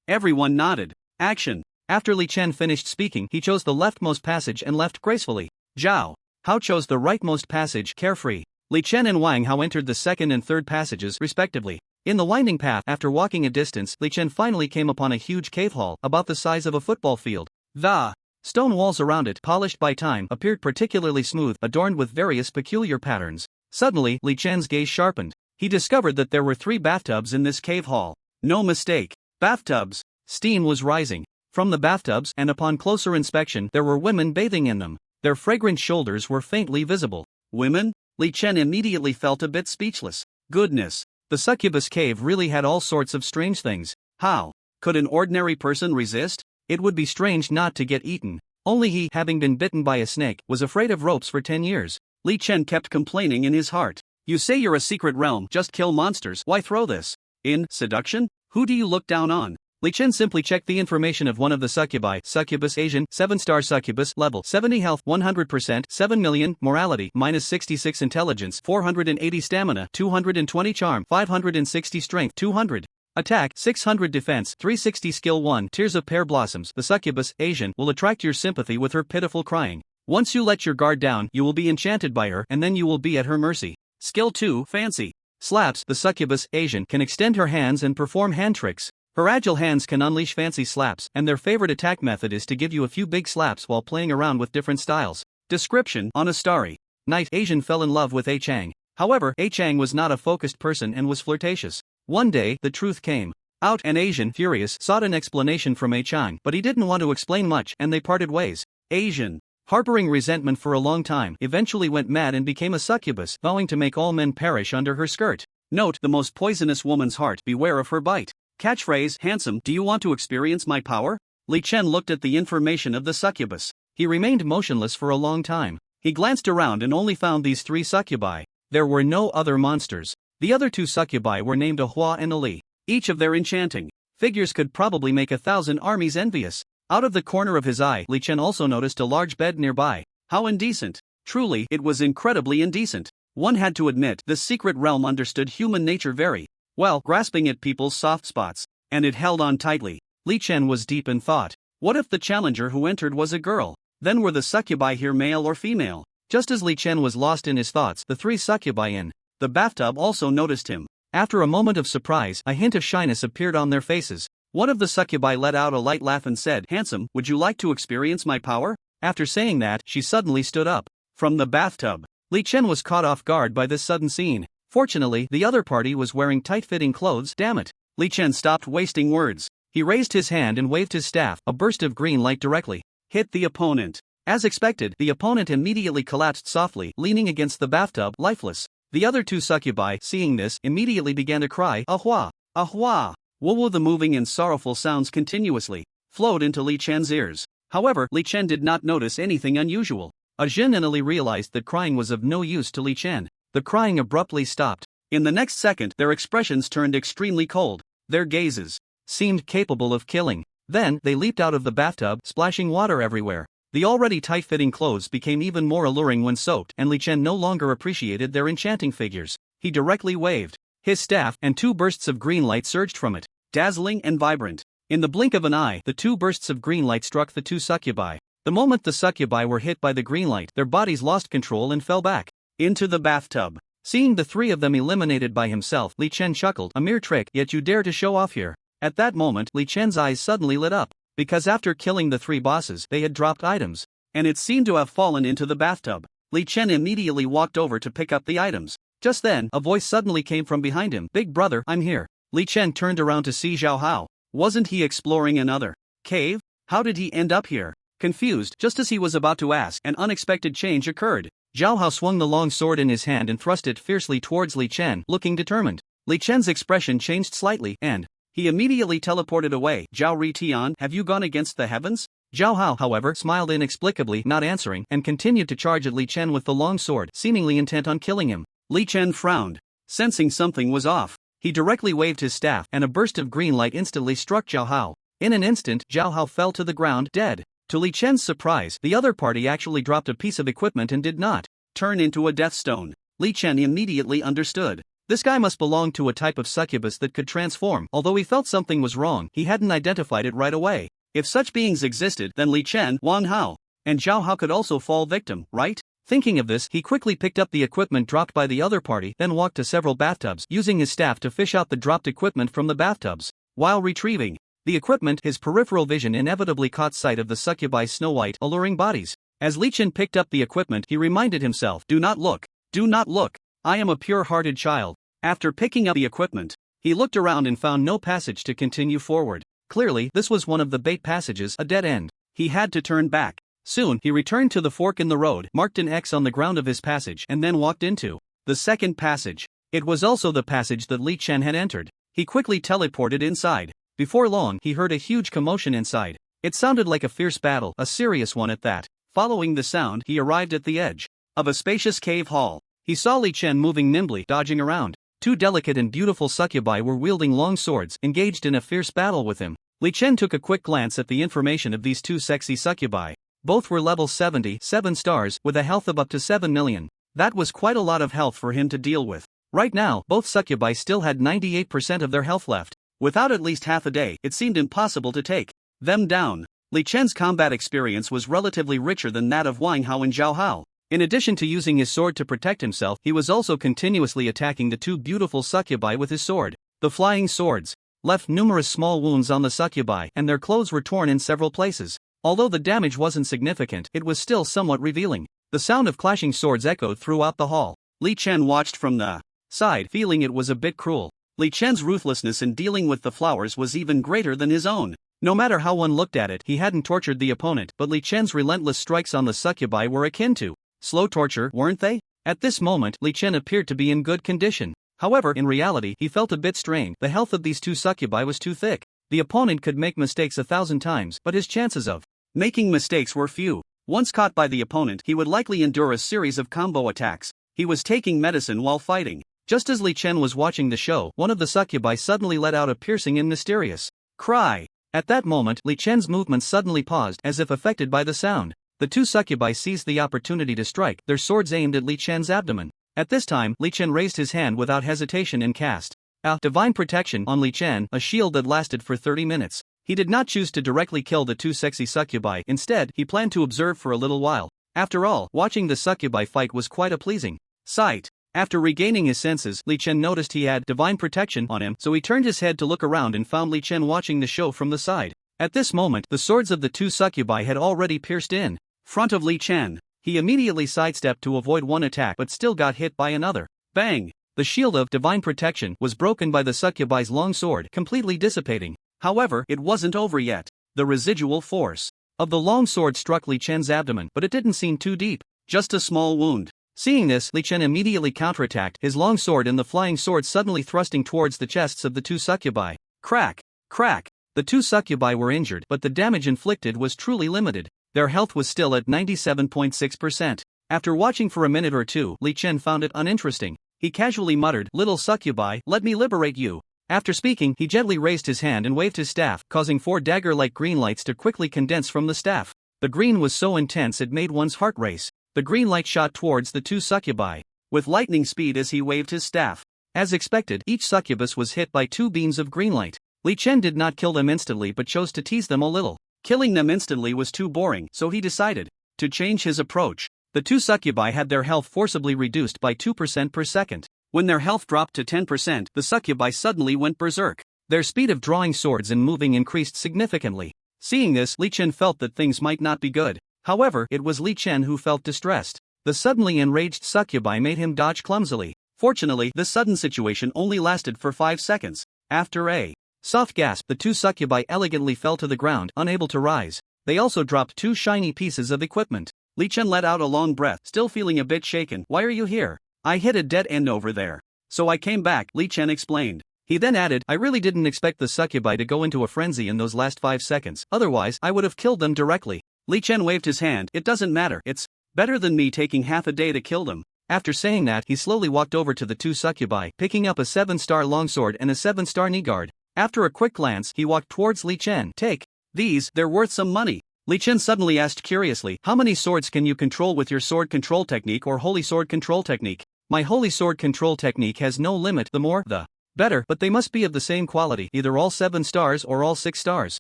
Everyone nodded. Action. After Li Chen finished speaking, he chose the leftmost passage and left gracefully. Zhao Hao chose the rightmost passage, carefree. Li Chen and Wang Hao entered the second and third passages, respectively. In the winding path, after walking a distance, Li Chen finally came upon a huge cave hall, about the size of a football field. The stone walls around it, polished by time, appeared particularly smooth, adorned with various peculiar patterns. Suddenly, Li Chen's gaze sharpened. He discovered that there were 3 bathtubs in this cave hall. No mistake. Bathtubs. Steam was rising from the bathtubs, and upon closer inspection, there were women bathing in them. Their fragrant shoulders were faintly visible. Women? Li Chen immediately felt a bit speechless. Goodness. The succubus cave really had all sorts of strange things. How could an ordinary person resist? It would be strange not to get eaten. Only he, having been bitten by a snake, was afraid of ropes for 10 years. Li Chen kept complaining in his heart. You say you're a secret realm, just kill monsters, why throw this in seduction? Who do you look down on? Li Chen simply checked the information of one of the succubi, succubus Asian, 7-star succubus, level 70 health 100%, 7 million, morality, -66 intelligence, 480 stamina, 220 charm, 560 strength, 200. Attack, 600 defense, 360 skill 1 Tears of Pear Blossoms. The succubus, Asian, will attract your sympathy with her pitiful crying. Once you let your guard down, you will be enchanted by her and then you will be at her mercy. Skill 2, Fancy Slaps. The succubus, Asian, can extend her hands and perform hand tricks. Her agile hands can unleash fancy slaps, and their favorite attack method is to give you a few big slaps while playing around with different styles. Description: on a starry night, Asian fell in love with A Chang. However, A Chang was not a focused person and was flirtatious. One day, the truth came out and Asian, furious, sought an explanation from A Chang, but he didn't want to explain much and they parted ways. Asian, harboring resentment for a long time, eventually went mad and became a succubus, vowing to make all men perish under her skirt. Note: the most poisonous woman's heart, beware of her bite. Catchphrase: handsome, do you want to experience my power? Li Chen looked at the information of the succubus. He remained motionless for a long time. He glanced around and only found these 3 succubi. There were no other monsters. The other 2 succubi were named Ahua and Ali. Each of their enchanting figures could probably make 1,000 armies envious. Out of the corner of his eye, Li Chen also noticed a large bed nearby. How indecent. Truly, it was incredibly indecent. One had to admit, this secret realm understood human nature very well, grasping at people's soft spots, and it held on tightly. Li Chen was deep in thought. What if the challenger who entered was a girl? Then were the succubi here male or female? Just as Li Chen was lost in his thoughts, the 3 succubi in the bathtub also noticed him. After a moment of surprise, a hint of shyness appeared on their faces. One of the succubi let out a light laugh and said, "Handsome, would you like to experience my power?" After saying that, she suddenly stood up from the bathtub. Li Chen was caught off guard by this sudden scene. Fortunately, the other party was wearing tight-fitting clothes. Damn it. Li Chen stopped wasting words. He raised his hand and waved his staff. A burst of green light directly hit the opponent. As expected, the opponent immediately collapsed softly, leaning against the bathtub, lifeless. The other 2 succubi, seeing this, immediately began to cry, "Ahua! Ahua!" Woo-woo. The moving and sorrowful sounds continuously flowed into Li Chen's ears. However, Li Chen did not notice anything unusual. Jin and Ali realized that crying was of no use to Li Chen. The crying abruptly stopped. In the next second, their expressions turned extremely cold. Their gazes seemed capable of killing. Then, they leaped out of the bathtub, splashing water everywhere. The already tight-fitting clothes became even more alluring when soaked, and Li Chen no longer appreciated their enchanting figures. He directly waved his staff, and 2 bursts of green light surged from it, dazzling and vibrant. In the blink of an eye, the 2 bursts of green light struck the 2 succubi. The moment the succubi were hit by the green light, their bodies lost control and fell back into the bathtub. Seeing the 3 of them eliminated by himself, Li Chen chuckled. A mere trick, yet you dare to show off here. At that moment, Li Chen's eyes suddenly lit up, because after killing the 3 bosses, they had dropped items, and it seemed to have fallen into the bathtub. Li Chen immediately walked over to pick up the items. Just then, a voice suddenly came from behind him. "Big brother, I'm here." Li Chen turned around to see Zhao Hao. Wasn't he exploring another cave? How did he end up here? Confused, just as he was about to ask, an unexpected change occurred. Zhao Hao swung the long sword in his hand and thrust it fiercely towards Li Chen, looking determined. Li Chen's expression changed slightly, and he immediately teleported away. "Zhao Ri Tian, have you gone against the heavens?" Zhao Hao, however, smiled inexplicably, not answering, and continued to charge at Li Chen with the long sword, seemingly intent on killing him. Li Chen frowned, sensing something was off. He directly waved his staff, and a burst of green light instantly struck Zhao Hao. In an instant, Zhao Hao fell to the ground, dead. To Li Chen's surprise, the other party actually dropped a piece of equipment and did not turn into a death stone. Li Chen immediately understood. This guy must belong to a type of succubus that could transform. Although he felt something was wrong, he hadn't identified it right away. If such beings existed, then Li Chen, Wang Hao, and Zhao Hao could also fall victim, right? Thinking of this, he quickly picked up the equipment dropped by the other party, then walked to several bathtubs, using his staff to fish out the dropped equipment from the bathtubs. While retrieving the equipment, his peripheral vision inevitably caught sight of the succubi's snow-white, alluring bodies. As Li Chen picked up the equipment, he reminded himself, "Do not look. Do not look. I am a pure-hearted child." After picking up the equipment, he looked around and found no passage to continue forward. Clearly, this was one of the bait passages, a dead end. He had to turn back. Soon, he returned to the fork in the road, marked an X on the ground of his passage, and then walked into the second passage. It was also the passage that Li Chen had entered. He quickly teleported inside. Before long, he heard a huge commotion inside. It sounded like a fierce battle, a serious one at that. Following the sound, he arrived at the edge of a spacious cave hall. He saw Li Chen moving nimbly, dodging around. Two delicate and beautiful succubi were wielding long swords, engaged in a fierce battle with him. Li Chen took a quick glance at the information of these two sexy succubi. Both were level 70, 7 stars, with a health of up to 7 million. That was quite a lot of health for him to deal with. Right now, both succubi still had 98% of their health left. Without at least half a day, it seemed impossible to take them down. Li Chen's combat experience was relatively richer than that of Wang Hao and Zhao Hao. In addition to using his sword to protect himself, he was also continuously attacking the two beautiful succubi with his sword. The flying swords left numerous small wounds on the succubi, and their clothes were torn in several places. Although the damage wasn't significant, it was still somewhat revealing. The sound of clashing swords echoed throughout the hall. Li Chen watched from the side, feeling it was a bit cruel. Li Chen's ruthlessness in dealing with the flowers was even greater than his own. No matter how one looked at it, he hadn't tortured the opponent, but Li Chen's relentless strikes on the succubi were akin to slow torture, weren't they? At this moment, Li Chen appeared to be in good condition. However, in reality, he felt a bit strained. The health of these two succubi was too thick. The opponent could make mistakes 1,000 times, but his chances of making mistakes were few. Once caught by the opponent, he would likely endure a series of combo attacks. He was taking medicine while fighting. Just as Li Chen was watching the show, one of the succubi suddenly let out a piercing and mysterious cry. At that moment, Li Chen's movements suddenly paused, as if affected by the sound. The two succubi seized the opportunity to strike, their swords aimed at Li Chen's abdomen. At this time, Li Chen raised his hand without hesitation and cast a divine protection on Li Chen, a shield that lasted for 30 minutes. He did not choose to directly kill the two sexy succubi. Instead, he planned to observe for a little while. After all, watching the succubi fight was quite a pleasing sight. After regaining his senses, Li Chen noticed he had divine protection on him, so he turned his head to look around and found Li Chen watching the show from the side. At this moment, the swords of the two succubi had already pierced in front of Li Chen. He immediately sidestepped to avoid one attack but still got hit by another. Bang! The shield of divine protection was broken by the succubi's long sword, completely dissipating. However, it wasn't over yet. The residual force of the long sword struck Li Chen's abdomen, but it didn't seem too deep. Just a small wound. Seeing this, Li Chen immediately counterattacked, his long sword and the flying sword suddenly thrusting towards the chests of the two succubi. Crack! Crack! The two succubi were injured, but the damage inflicted was truly limited. Their health was still at 97.6%. After watching for a minute or two, Li Chen found it uninteresting. He casually muttered, "Little succubi, let me liberate you." After speaking, he gently raised his hand and waved his staff, causing 4 dagger-like green lights to quickly condense from the staff. The green was so intense it made one's heart race. The green light shot towards the two succubi with lightning speed as he waved his staff. As expected, each succubus was hit by 2 beams of green light. Li Chen did not kill them instantly but chose to tease them a little. Killing them instantly was too boring, so he decided to change his approach. The two succubi had their health forcibly reduced by 2% per second. When their health dropped to 10%, the succubi suddenly went berserk. Their speed of drawing swords and moving increased significantly. Seeing this, Li Chen felt that things might not be good. However, it was Li Chen who felt distressed. The suddenly enraged succubi made him dodge clumsily. Fortunately, this sudden situation only lasted for 5 seconds. After a soft gasp, the two succubi elegantly fell to the ground, unable to rise. They also dropped 2 shiny pieces of equipment. Li Chen let out a long breath, still feeling a bit shaken. "Why are you here?" "I hit a dead end over there. So I came back," Li Chen explained. He then added, "I really didn't expect the succubi to go into a frenzy in those last 5 seconds, otherwise I would have killed them directly." Li Chen waved his hand. "It doesn't matter, it's better than me taking half a day to kill them." After saying that, he slowly walked over to the two succubi, picking up a 7-star longsword and a 7-star knee guard. After a quick glance, he walked towards Li Chen. "Take these, they're worth some money." Li Chen suddenly asked curiously, "How many swords can you control with your sword control technique or holy sword control technique?" "My holy sword control technique has no limit, the more, the better, but they must be of the same quality, either all 7 stars or all 6 stars.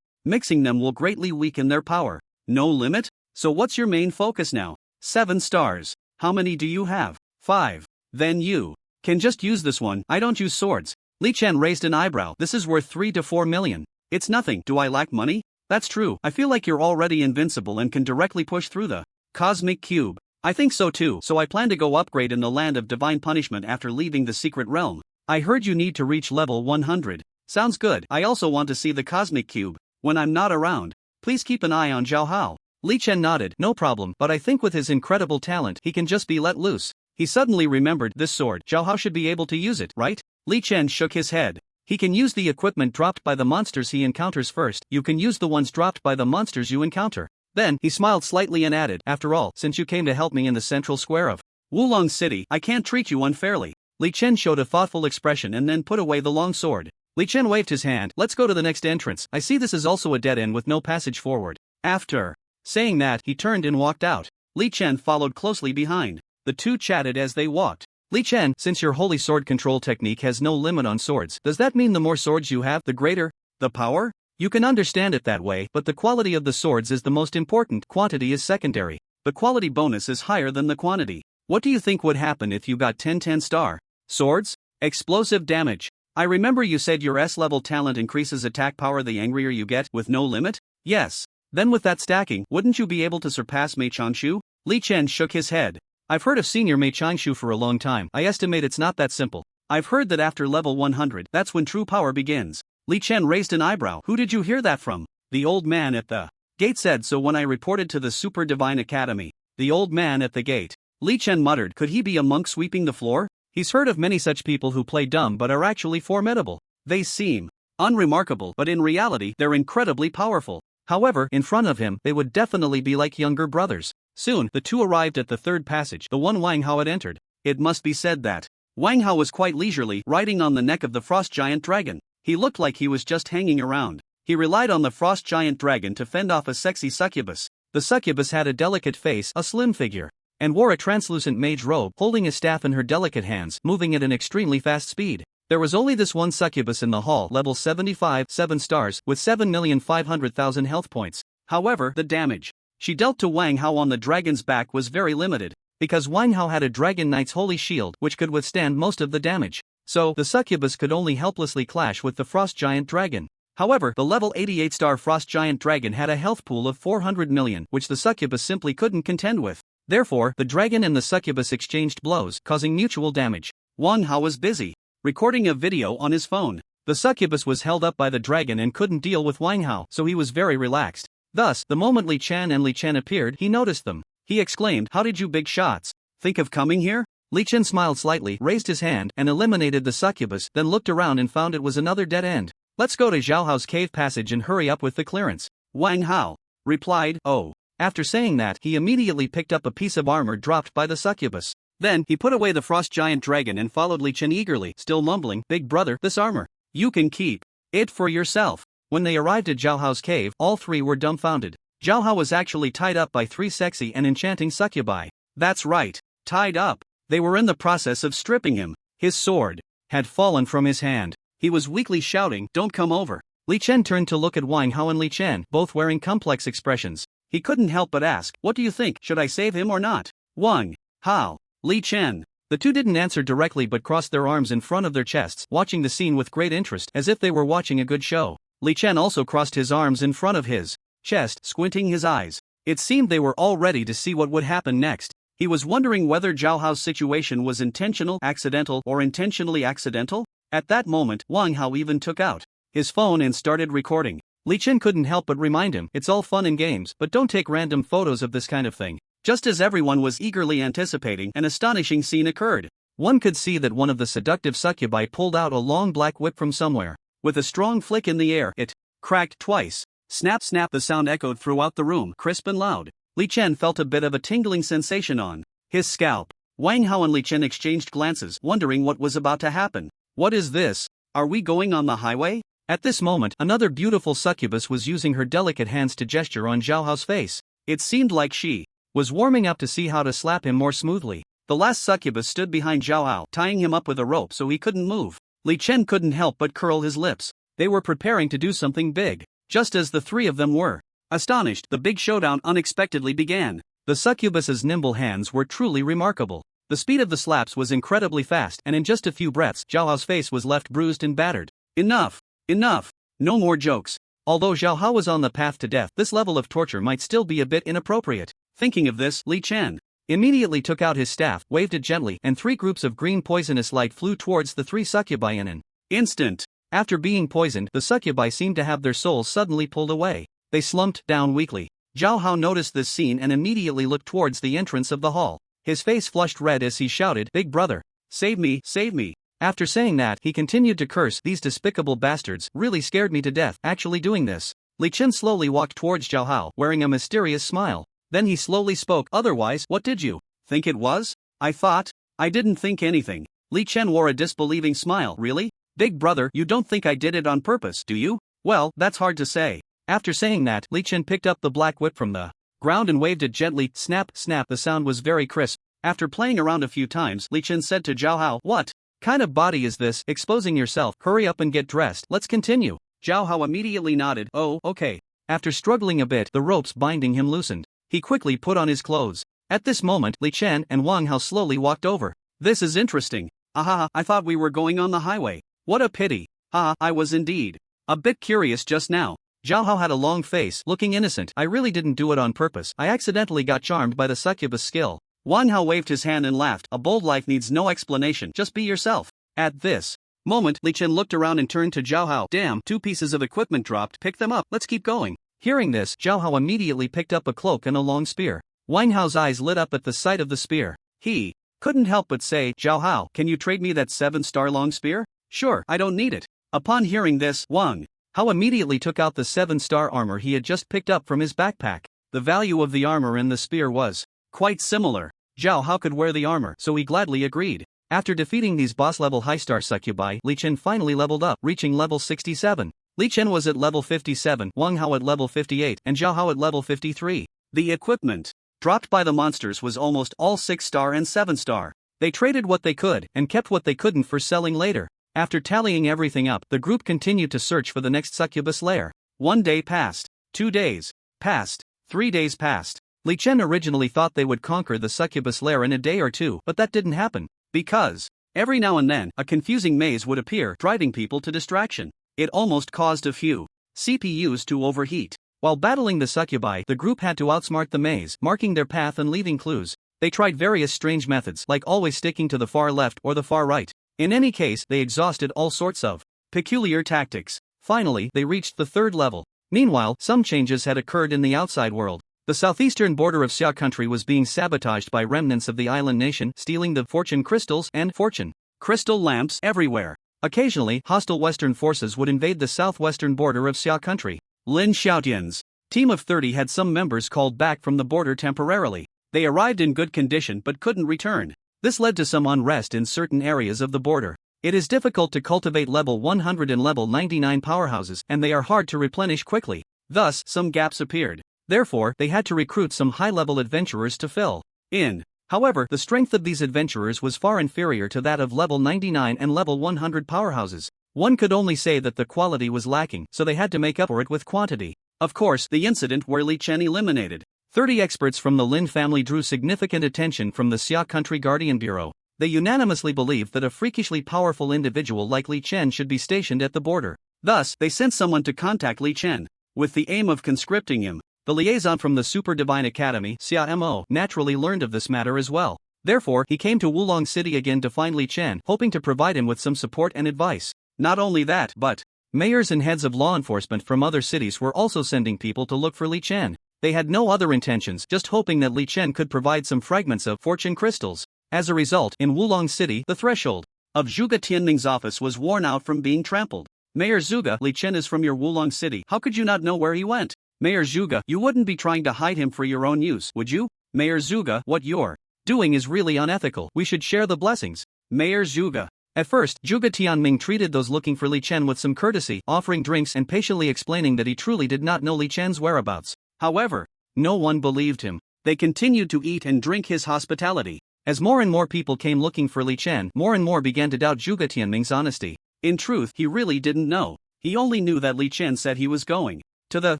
Mixing them will greatly weaken their power." "No limit? So what's your main focus now?" 7 stars. "How many do you have?" 5. "Then you can just use this one." "I don't use swords." Li Chen raised an eyebrow. "This is worth 3 to 4 million. It's nothing. Do I lack money?" "That's true. I feel like you're already invincible and can directly push through the cosmic cube." "I think so too, so I plan to go upgrade in the land of divine punishment after leaving the secret realm." "I heard you need to reach level 100. Sounds good. I also want to see the cosmic cube when I'm not around. Please keep an eye on Zhao Hao." Li Chen nodded. "No problem, but I think with his incredible talent he can just be let loose." He suddenly remembered, this sword, Zhao Hao should be able to use it, right? Li Chen shook his head. He can use the equipment dropped by the monsters he encounters first. You can use the ones dropped by the monsters you encounter. Then, he smiled slightly and added, after all, since you came to help me in the central square of Wulong City, I can't treat you unfairly. Li Chen showed a thoughtful expression and then put away the long sword. Li Chen waved his hand. Let's go to the next entrance. I see this is also a dead end with no passage forward. After saying that, he turned and walked out. Li Chen followed closely behind. The two chatted as they walked. Li Chen, since your holy sword control technique has no limit on swords, does that mean the more swords you have, the greater the power? You can understand it that way, but the quality of the swords is the most important, quantity is secondary. The quality bonus is higher than the quantity. What do you think would happen if you got 10 star swords? Explosive damage. I remember you said your S-level talent increases attack power the angrier you get, with no limit? Yes. Then with that stacking, wouldn't you be able to surpass Mei Changshu? Li Chen shook his head. I've heard of senior Mei Changshu for a long time. I estimate it's not that simple. I've heard that after level 100, that's when true power begins. Li Chen raised an eyebrow. Who did you hear that from? The old man at the gate said so when I reported to the Super Divine Academy. The old man at the gate. Li Chen muttered, could he be a monk sweeping the floor? He's heard of many such people who play dumb but are actually formidable. They seem unremarkable, but in reality, they're incredibly powerful. However, in front of him, they would definitely be like younger brothers. Soon, the two arrived at the third passage, the one Wang Hao had entered. It must be said that Wang Hao was quite leisurely, riding on the neck of the frost giant dragon. He looked like he was just hanging around. He relied on the frost giant dragon to fend off a sexy succubus. The succubus had a delicate face, a slim figure, and wore a translucent mage robe, holding a staff in her delicate hands, moving at an extremely fast speed. There was only this one succubus in the hall, level 75, 7 stars, with 7,500,000 health points. However, the damage she dealt to Wang Hao on the dragon's back was very limited, because Wang Hao had a Dragon Knight's holy shield which could withstand most of the damage. So, the succubus could only helplessly clash with the frost giant dragon. However, the level 88 star frost giant dragon had a health pool of 400 million, which the succubus simply couldn't contend with. Therefore, the dragon and the succubus exchanged blows, causing mutual damage. Wang Hao was busy recording a video on his phone. The succubus was held up by the dragon and couldn't deal with Wang Hao, so he was very relaxed. Thus, the moment Li Chen appeared, he noticed them. He exclaimed, how did you big shots think of coming here? Li Chen smiled slightly, raised his hand, and eliminated the succubus, then looked around and found it was another dead end. Let's go to Zhao Hao's cave passage and hurry up with the clearance. Wang Hao replied, oh. After saying that, he immediately picked up a piece of armor dropped by the succubus. Then, he put away the frost giant dragon and followed Li Chen eagerly, still mumbling, big brother, this armor. You can keep it for yourself. When they arrived at Zhao Hao's cave, all three were dumbfounded. Zhao Hao was actually tied up by 3 sexy and enchanting succubi. That's right, tied up. They were in the process of stripping him. His sword had fallen from his hand. He was weakly shouting, don't come over. Li Chen turned to look at Wang Hao and Li Chen, both wearing complex expressions. He couldn't help but ask, what do you think, should I save him or not? Wang Hao, Li Chen. The two didn't answer directly but crossed their arms in front of their chests, watching the scene with great interest, as if they were watching a good show. Li Chen also crossed his arms in front of his chest, squinting his eyes. It seemed they were all ready to see what would happen next. He was wondering whether Zhao Hao's situation was intentional, accidental, or intentionally accidental. At that moment, Wang Hao even took out his phone and started recording. Li Chen couldn't help but remind him, it's all fun and games, but don't take random photos of this kind of thing. Just as everyone was eagerly anticipating, an astonishing scene occurred. One could see that one of the seductive succubi pulled out a long black whip from somewhere. With a strong flick in the air, it cracked twice. Snap snap, the sound echoed throughout the room, crisp and loud. Li Chen felt a bit of a tingling sensation on his scalp. Wang Hao and Li Chen exchanged glances, wondering what was about to happen. What is this? Are we going on the highway? At this moment, another beautiful succubus was using her delicate hands to gesture on Zhao Hao's face. It seemed like she was warming up to see how to slap him more smoothly. The last succubus stood behind Zhao Hao, tying him up with a rope so he couldn't move. Li Chen couldn't help but curl his lips. They were preparing to do something big, just as the three of them were. Astonished, the big showdown unexpectedly began. The succubus's nimble hands were truly remarkable. The speed of the slaps was incredibly fast, and in just a few breaths, Zhao Hao's face was left bruised and battered. Enough! Enough! No more jokes. Although Zhao Hao was on the path to death, this level of torture might still be a bit inappropriate. Thinking of this, Li Chen immediately took out his staff, waved it gently, and 3 groups of green poisonous light flew towards the 3 succubi in an instant. After being poisoned, the succubi seemed to have their souls suddenly pulled away. They slumped down weakly. Zhao Hao noticed this scene and immediately looked towards the entrance of the hall. His face flushed red as he shouted, "Big brother! Save me, save me!" After saying that, he continued to curse, "These despicable bastards really scared me to death actually doing this." Li Chen slowly walked towards Zhao Hao, wearing a mysterious smile. Then he slowly spoke, "Otherwise, what did you think it was?" I didn't think anything." Li Chen wore a disbelieving smile. "Really? Big brother, you don't think I did it on purpose, do you?" "Well, that's hard to say." After saying that, Li Chen picked up the black whip from the ground and waved it gently. Snap, snap, the sound was very crisp. After playing around a few times, Li Chen said to Zhao Hao, "What kind of body is this? Exposing yourself. Hurry up and get dressed. Let's continue." Zhao Hao immediately nodded. "Oh, okay." After struggling a bit, the ropes binding him loosened. He quickly put on his clothes. At this moment, Li Chen and Wang Hao slowly walked over. "This is interesting. Aha, I thought we were going on the highway. What a pity. I was indeed a bit curious just now." Zhao Hao had a long face, looking innocent. "I really didn't do it on purpose. I accidentally got charmed by the succubus skill." Wang Hao waved his hand and laughed. "A bold life needs no explanation, just be yourself." At this moment, Li Chen looked around and turned to Zhao Hao. "Damn, 2 pieces of equipment dropped. Pick them up, let's keep going." Hearing this, Zhao Hao immediately picked up a cloak and a long spear. Wang Hao's eyes lit up at the sight of the spear. He couldn't help but say, "Zhao Hao, can you trade me that 7-star long spear?" "Sure, I don't need it." Upon hearing this, Wang Hao immediately took out the 7-star armor he had just picked up from his backpack. The value of the armor and the spear was quite similar. Zhao Hao could wear the armor, so he gladly agreed. After defeating these boss-level high-star succubi, Li Chen finally leveled up, reaching level 67. Li Chen was at level 57, Wang Hao at level 58, and Zhao Hao at level 53. The equipment dropped by the monsters was almost all 6-star and 7-star. They traded what they could, and kept what they couldn't for selling later. After tallying everything up, the group continued to search for the next succubus lair. 1 day passed. 2 days passed. 3 days passed. Li Chen originally thought they would conquer the succubus lair in a day or two, but that didn't happen. Because every now and then, a confusing maze would appear, driving people to distraction. It almost caused a few CPUs to overheat. While battling the succubi, the group had to outsmart the maze, marking their path and leaving clues. They tried various strange methods, like always sticking to the far left or the far right. In any case, they exhausted all sorts of peculiar tactics. Finally, they reached the 3rd level. Meanwhile, some changes had occurred in the outside world. The southeastern border of Xia country was being sabotaged by remnants of the island nation, stealing the fortune crystals and fortune crystal lamps everywhere. Occasionally, hostile western forces would invade the southwestern border of Xia country. Lin Xiaotian's team of 30 had some members called back from the border temporarily. They arrived in good condition but couldn't return. This led to some unrest in certain areas of the border. It is difficult to cultivate level 100 and level 99 powerhouses, and they are hard to replenish quickly. Thus, some gaps appeared. Therefore, they had to recruit some high-level adventurers to fill in. However, the strength of these adventurers was far inferior to that of level 99 and level 100 powerhouses. One could only say that the quality was lacking, so they had to make up for it with quantity. Of course, the incident where Li Chen eliminated 30 experts from the Lin family drew significant attention from the Xia Country Guardian Bureau. They unanimously believed that a freakishly powerful individual like Li Chen should be stationed at the border. Thus, they sent someone to contact Li Chen, with the aim of conscripting him. The liaison from the Super Divine Academy, Xia Mo, naturally learned of this matter as well. Therefore, he came to Wulong City again to find Li Chen, hoping to provide him with some support and advice. Not only that, but mayors and heads of law enforcement from other cities were also sending people to look for Li Chen. They had no other intentions, just hoping that Li Chen could provide some fragments of fortune crystals. As a result, in Wulong City, the threshold of Zhuge Tianming's office was worn out from being trampled. "Mayor Zhuge, Li Chen is from your Wulong City. How could you not know where he went?" "Mayor Zhuge, you wouldn't be trying to hide him for your own use, would you?" "Mayor Zhuge, what you're doing is really unethical. We should share the blessings." "Mayor Zhuge." At first, Zhuge Tianming treated those looking for Li Chen with some courtesy, offering drinks and patiently explaining that he truly did not know Li Chen's whereabouts. However, no one believed him. They continued to eat and drink his hospitality. As more and more people came looking for Li Chen, more and more began to doubt Zhuge Tianming's honesty. In truth, he really didn't know. He only knew that Li Chen said he was going to the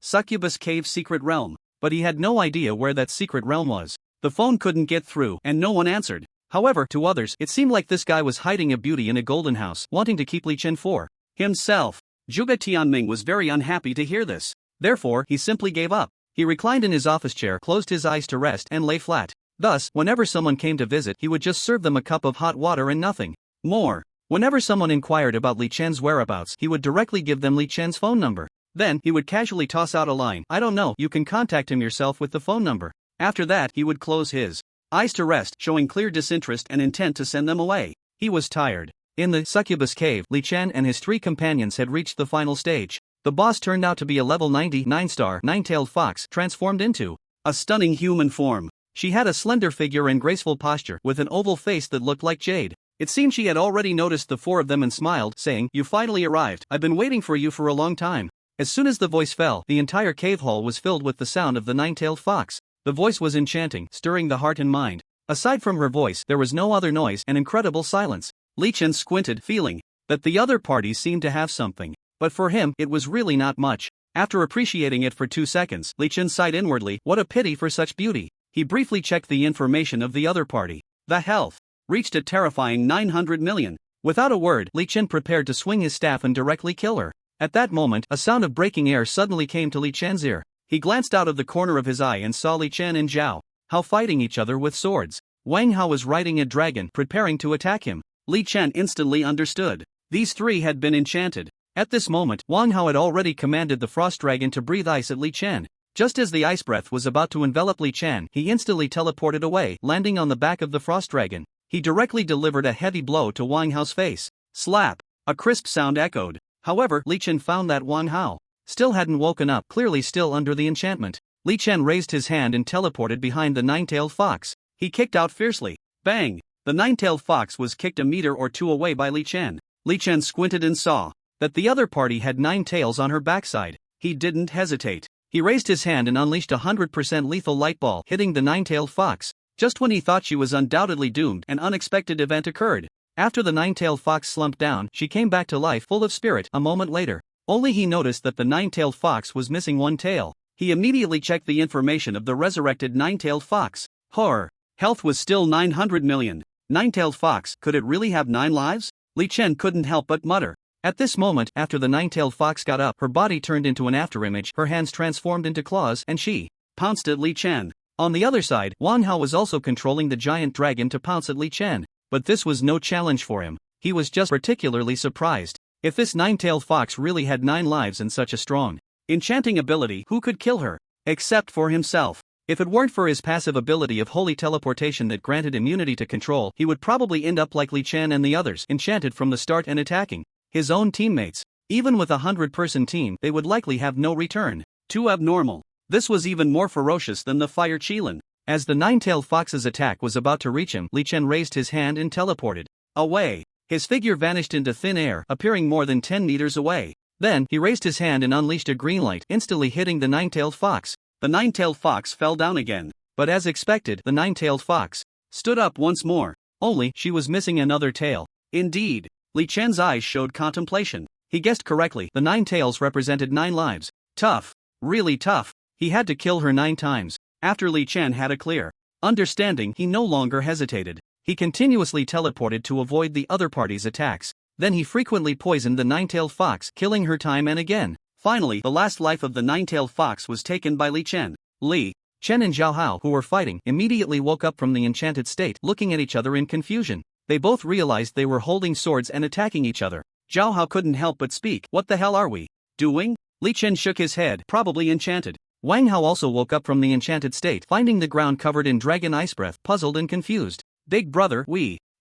Succubus Cave secret realm, but he had no idea where that secret realm was. The phone couldn't get through, and no one answered. However, to others, it seemed like this guy was hiding a beauty in a golden house, wanting to keep Li Chen for himself. Zhuge Tianming was very unhappy to hear this. Therefore, he simply gave up. He reclined in his office chair, closed his eyes to rest, and lay flat. Thus, whenever someone came to visit, he would just serve them a cup of hot water and nothing more. Whenever someone inquired about Li Chen's whereabouts, he would directly give them Li Chen's phone number. Then, he would casually toss out a line, "I don't know, you can contact him yourself with the phone number." After that, he would close his eyes to rest, showing clear disinterest and intent to send them away. He was tired. In the succubus cave, Li Chen and his 3 companions had reached the final stage. The boss turned out to be a level 90 9-star nine-tailed fox transformed into a stunning human form. She had a slender figure and graceful posture with an oval face that looked like jade. It seemed she had already noticed the 4 of them and smiled, saying, "You finally arrived. I've been waiting for you for a long time." As soon as the voice fell, the entire cave hall was filled with the sound of the nine-tailed fox. The voice was enchanting, stirring the heart and mind. Aside from her voice, there was no other noise and incredible silence. Li Chen squinted, feeling that the other parties seemed to have something. But for him, it was really not much. After appreciating it for 2 seconds, Li Chen sighed inwardly, what a pity for such beauty. He briefly checked the information of the other party. The health reached a terrifying 900 million. Without a word, Li Chen prepared to swing his staff and directly kill her. At that moment, a sound of breaking air suddenly came to Li Chen's ear. He glanced out of the corner of his eye and saw Li Chen and Zhao Hao fighting each other with swords. Wang Hao was riding a dragon, preparing to attack him. Li Chen instantly understood. These 3 had been enchanted. At this moment, Wang Hao had already commanded the frost dragon to breathe ice at Li Chen. Just as the ice breath was about to envelop Li Chen, he instantly teleported away, landing on the back of the frost dragon. He directly delivered a heavy blow to Wang Hao's face. Slap! A crisp sound echoed. However, Li Chen found that Wang Hao still hadn't woken up, clearly still under the enchantment. Li Chen raised his hand and teleported behind the nine-tailed fox. He kicked out fiercely. Bang! The nine-tailed fox was kicked a meter or 2 away by Li Chen. Li Chen squinted and saw that the other party had 9 tails on her backside. He didn't hesitate. He raised his hand and unleashed a 100% lethal light ball, hitting the nine-tailed fox. Just when he thought she was undoubtedly doomed, an unexpected event occurred. After the nine-tailed fox slumped down, she came back to life full of spirit a moment later. Only he noticed that the nine-tailed fox was missing 1 tail. He immediately checked the information of the resurrected nine-tailed fox. Horror! Health was still 900 million. Nine-tailed fox, could it really have 9 lives? Li Chen couldn't help but mutter. At this moment, after the nine-tailed fox got up, her body turned into an afterimage, her hands transformed into claws, and she pounced at Li Chen. On the other side, Wang Hao was also controlling the giant dragon to pounce at Li Chen. But this was no challenge for him. He was just particularly surprised. If this nine-tailed fox really had 9 lives and such a strong enchanting ability, who could kill her? Except for himself. If it weren't for his passive ability of holy teleportation that granted immunity to control, he would probably end up like Li Chen and the others, enchanted from the start and attacking his own teammates. Even with a 100-person team, they would likely have no return. Too abnormal. This was even more ferocious than the fire Qilin. As the nine-tailed fox's attack was about to reach him, Li Chen raised his hand and teleported away. His figure vanished into thin air, appearing more than 10 meters away. Then, he raised his hand and unleashed a green light, instantly hitting the nine-tailed fox. The nine-tailed fox fell down again. But as expected, the nine-tailed fox stood up once more. Only, she was missing another tail. Indeed. Li Chen's eyes showed contemplation. He guessed correctly, the 9 tails represented 9 lives. Tough. Really tough. He had to kill her 9 times. After Li Chen had a clear understanding, he no longer hesitated. He continuously teleported to avoid the other party's attacks. Then he frequently poisoned the nine-tailed fox, killing her time and again. Finally, the last life of the nine-tailed fox was taken by Li Chen. Li Chen and Zhao Hao, who were fighting, immediately woke up from the enchanted state, looking at each other in confusion. They both realized they were holding swords and attacking each other. Zhao Hao couldn't help but speak. What the hell are we doing? Li Chen shook his head, probably enchanted. Wang Hao also woke up from the enchanted state, finding the ground covered in dragon ice breath, puzzled and confused. Big brother,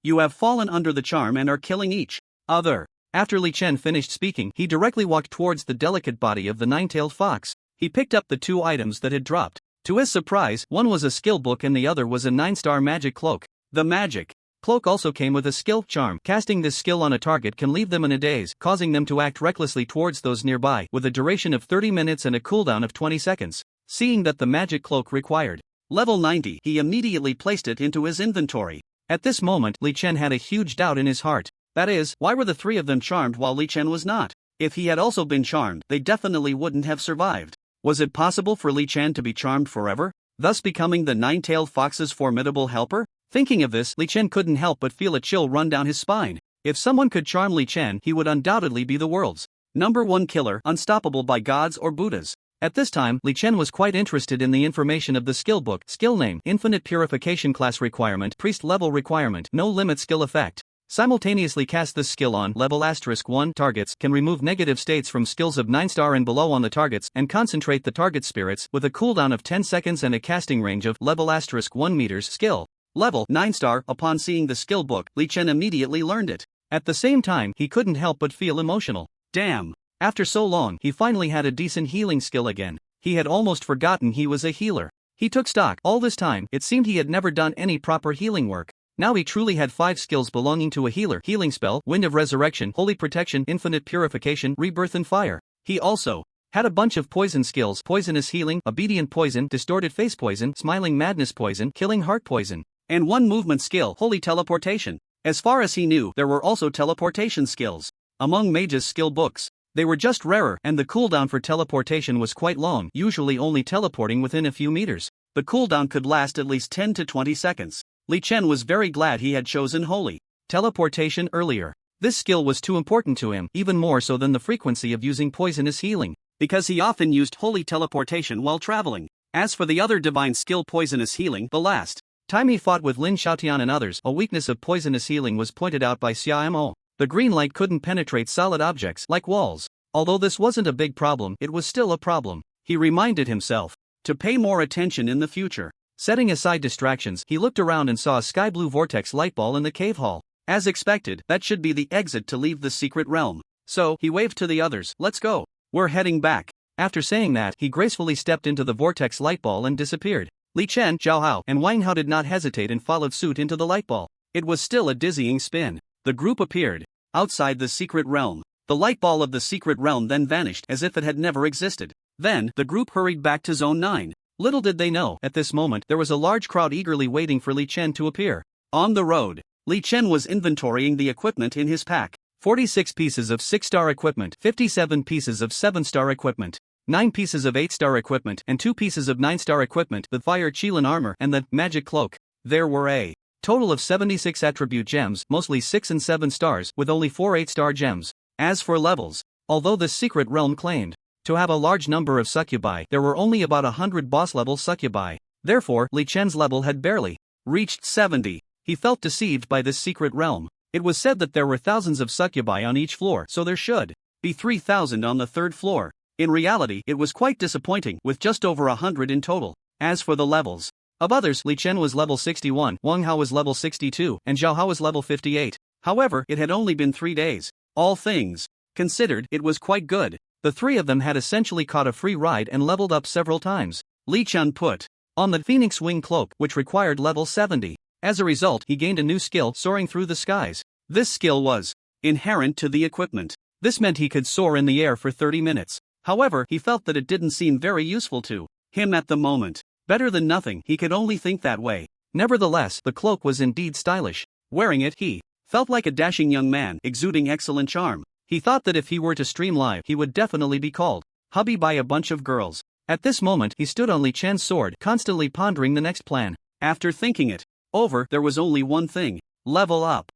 you have fallen under the charm and are killing each other. After Li Chen finished speaking, he directly walked towards the delicate body of the nine-tailed fox. He picked up the 2 items that had dropped. To his surprise, one was a skill book and the other was a 9-star magic cloak. The magic cloak also came with a skill charm. Casting this skill on a target can leave them in a daze, causing them to act recklessly towards those nearby, with a duration of 30 minutes and a cooldown of 20 seconds. Seeing that the magic cloak required level 90, he immediately placed it into his inventory. At this moment, Li Chen had a huge doubt in his heart. That is, why were the 3 of them charmed while Li Chen was not? If he had also been charmed, they definitely wouldn't have survived. Was it possible for Li Chen to be charmed forever, thus becoming the nine-tailed fox's formidable helper? Thinking of this, Li Chen couldn't help but feel a chill run down his spine. If someone could charm Li Chen, he would undoubtedly be the world's #1 killer, unstoppable by gods or Buddhas. At this time, Li Chen was quite interested in the information of the skill book. Skill name, infinite purification class requirement, priest level requirement, no limit skill effect. Simultaneously cast this skill on level *1 targets, can remove negative states from skills of 9-star and below on the targets, and concentrate the target's spirits, with a cooldown of 10 seconds and a casting range of level *1 meters. Skill level 9-star. Upon seeing the skill book, Li Chen immediately learned it. At the same time, he couldn't help but feel emotional. Damn. After so long, he finally had a decent healing skill again. He had almost forgotten he was a healer. He took stock. All this time, it seemed he had never done any proper healing work. Now he truly had 5 skills belonging to a healer: healing spell, wind of resurrection, holy protection, infinite purification, rebirth and fire. He also had a bunch of poison skills: poisonous healing, obedient poison, distorted face poison, smiling madness poison, killing heart poison, and one movement skill: holy teleportation. As far as he knew, there were also teleportation skills among mages' skill books. They were just rarer, and the cooldown for teleportation was quite long, usually only teleporting within a few meters. The cooldown could last at least 10 to 20 seconds. Li Chen was very glad he had chosen holy teleportation earlier. This skill was too important to him, even more so than the frequency of using poisonous healing, because he often used holy teleportation while traveling. As for the other divine skill, poisonous healing, the last time he fought with Lin Xiaotian and others, a weakness of poisonous healing was pointed out by Xia Mo. The green light couldn't penetrate solid objects like walls. Although this wasn't a big problem, it was still a problem. He reminded himself to pay more attention in the future. Setting aside distractions, he looked around and saw a sky blue vortex light ball in the cave hall. As expected, that should be the exit to leave the secret realm. So, he waved to the others, "Let's go. We're heading back." After saying that, he gracefully stepped into the vortex light ball and disappeared. Li Chen, Zhao Hao, and Wang Hao did not hesitate and followed suit into the light ball. It was still a dizzying spin. The group appeared outside the secret realm. The light ball of the secret realm then vanished as if it had never existed. Then, the group hurried back to Zone 9. Little did they know, at this moment, there was a large crowd eagerly waiting for Li Chen to appear. On the road, Li Chen was inventorying the equipment in his pack. 46 pieces of 6-star equipment, 57 pieces of 7-star equipment, 9 pieces of 8-star equipment, and 2 pieces of 9-star equipment, the fire Qilin armor and the magic cloak. There were a total of 76 attribute gems, mostly 6 and 7 stars, with only 4 8-star gems. As for levels, although the secret realm claimed to have a large number of succubi, there were only about 100 boss-level succubi. Therefore, Li Chen's level had barely reached 70. He felt deceived by this secret realm. It was said that there were thousands of succubi on each floor, so there should be 3,000 on the 3rd floor. In reality, it was quite disappointing, with just over 100 in total. As for the levels of others, Li Chen was level 61, Wang Hao was level 62, and Zhao Hao was level 58. However, it had only been 3 days. All things considered, it was quite good. The 3 of them had essentially caught a free ride and leveled up several times. Li Chen put on the Phoenix Wing Cloak, which required level 70. As a result, he gained a new skill, soaring through the skies. This skill was inherent to the equipment. This meant he could soar in the air for 30 minutes. However, he felt that it didn't seem very useful to him at the moment. Better than nothing, he could only think that way. Nevertheless, the cloak was indeed stylish. Wearing it, he felt like a dashing young man, exuding excellent charm. He thought that if he were to stream live, he would definitely be called hubby by a bunch of girls. At this moment, he stood on Li Chen's sword, constantly pondering the next plan. After thinking it over, there was only one thing: level up,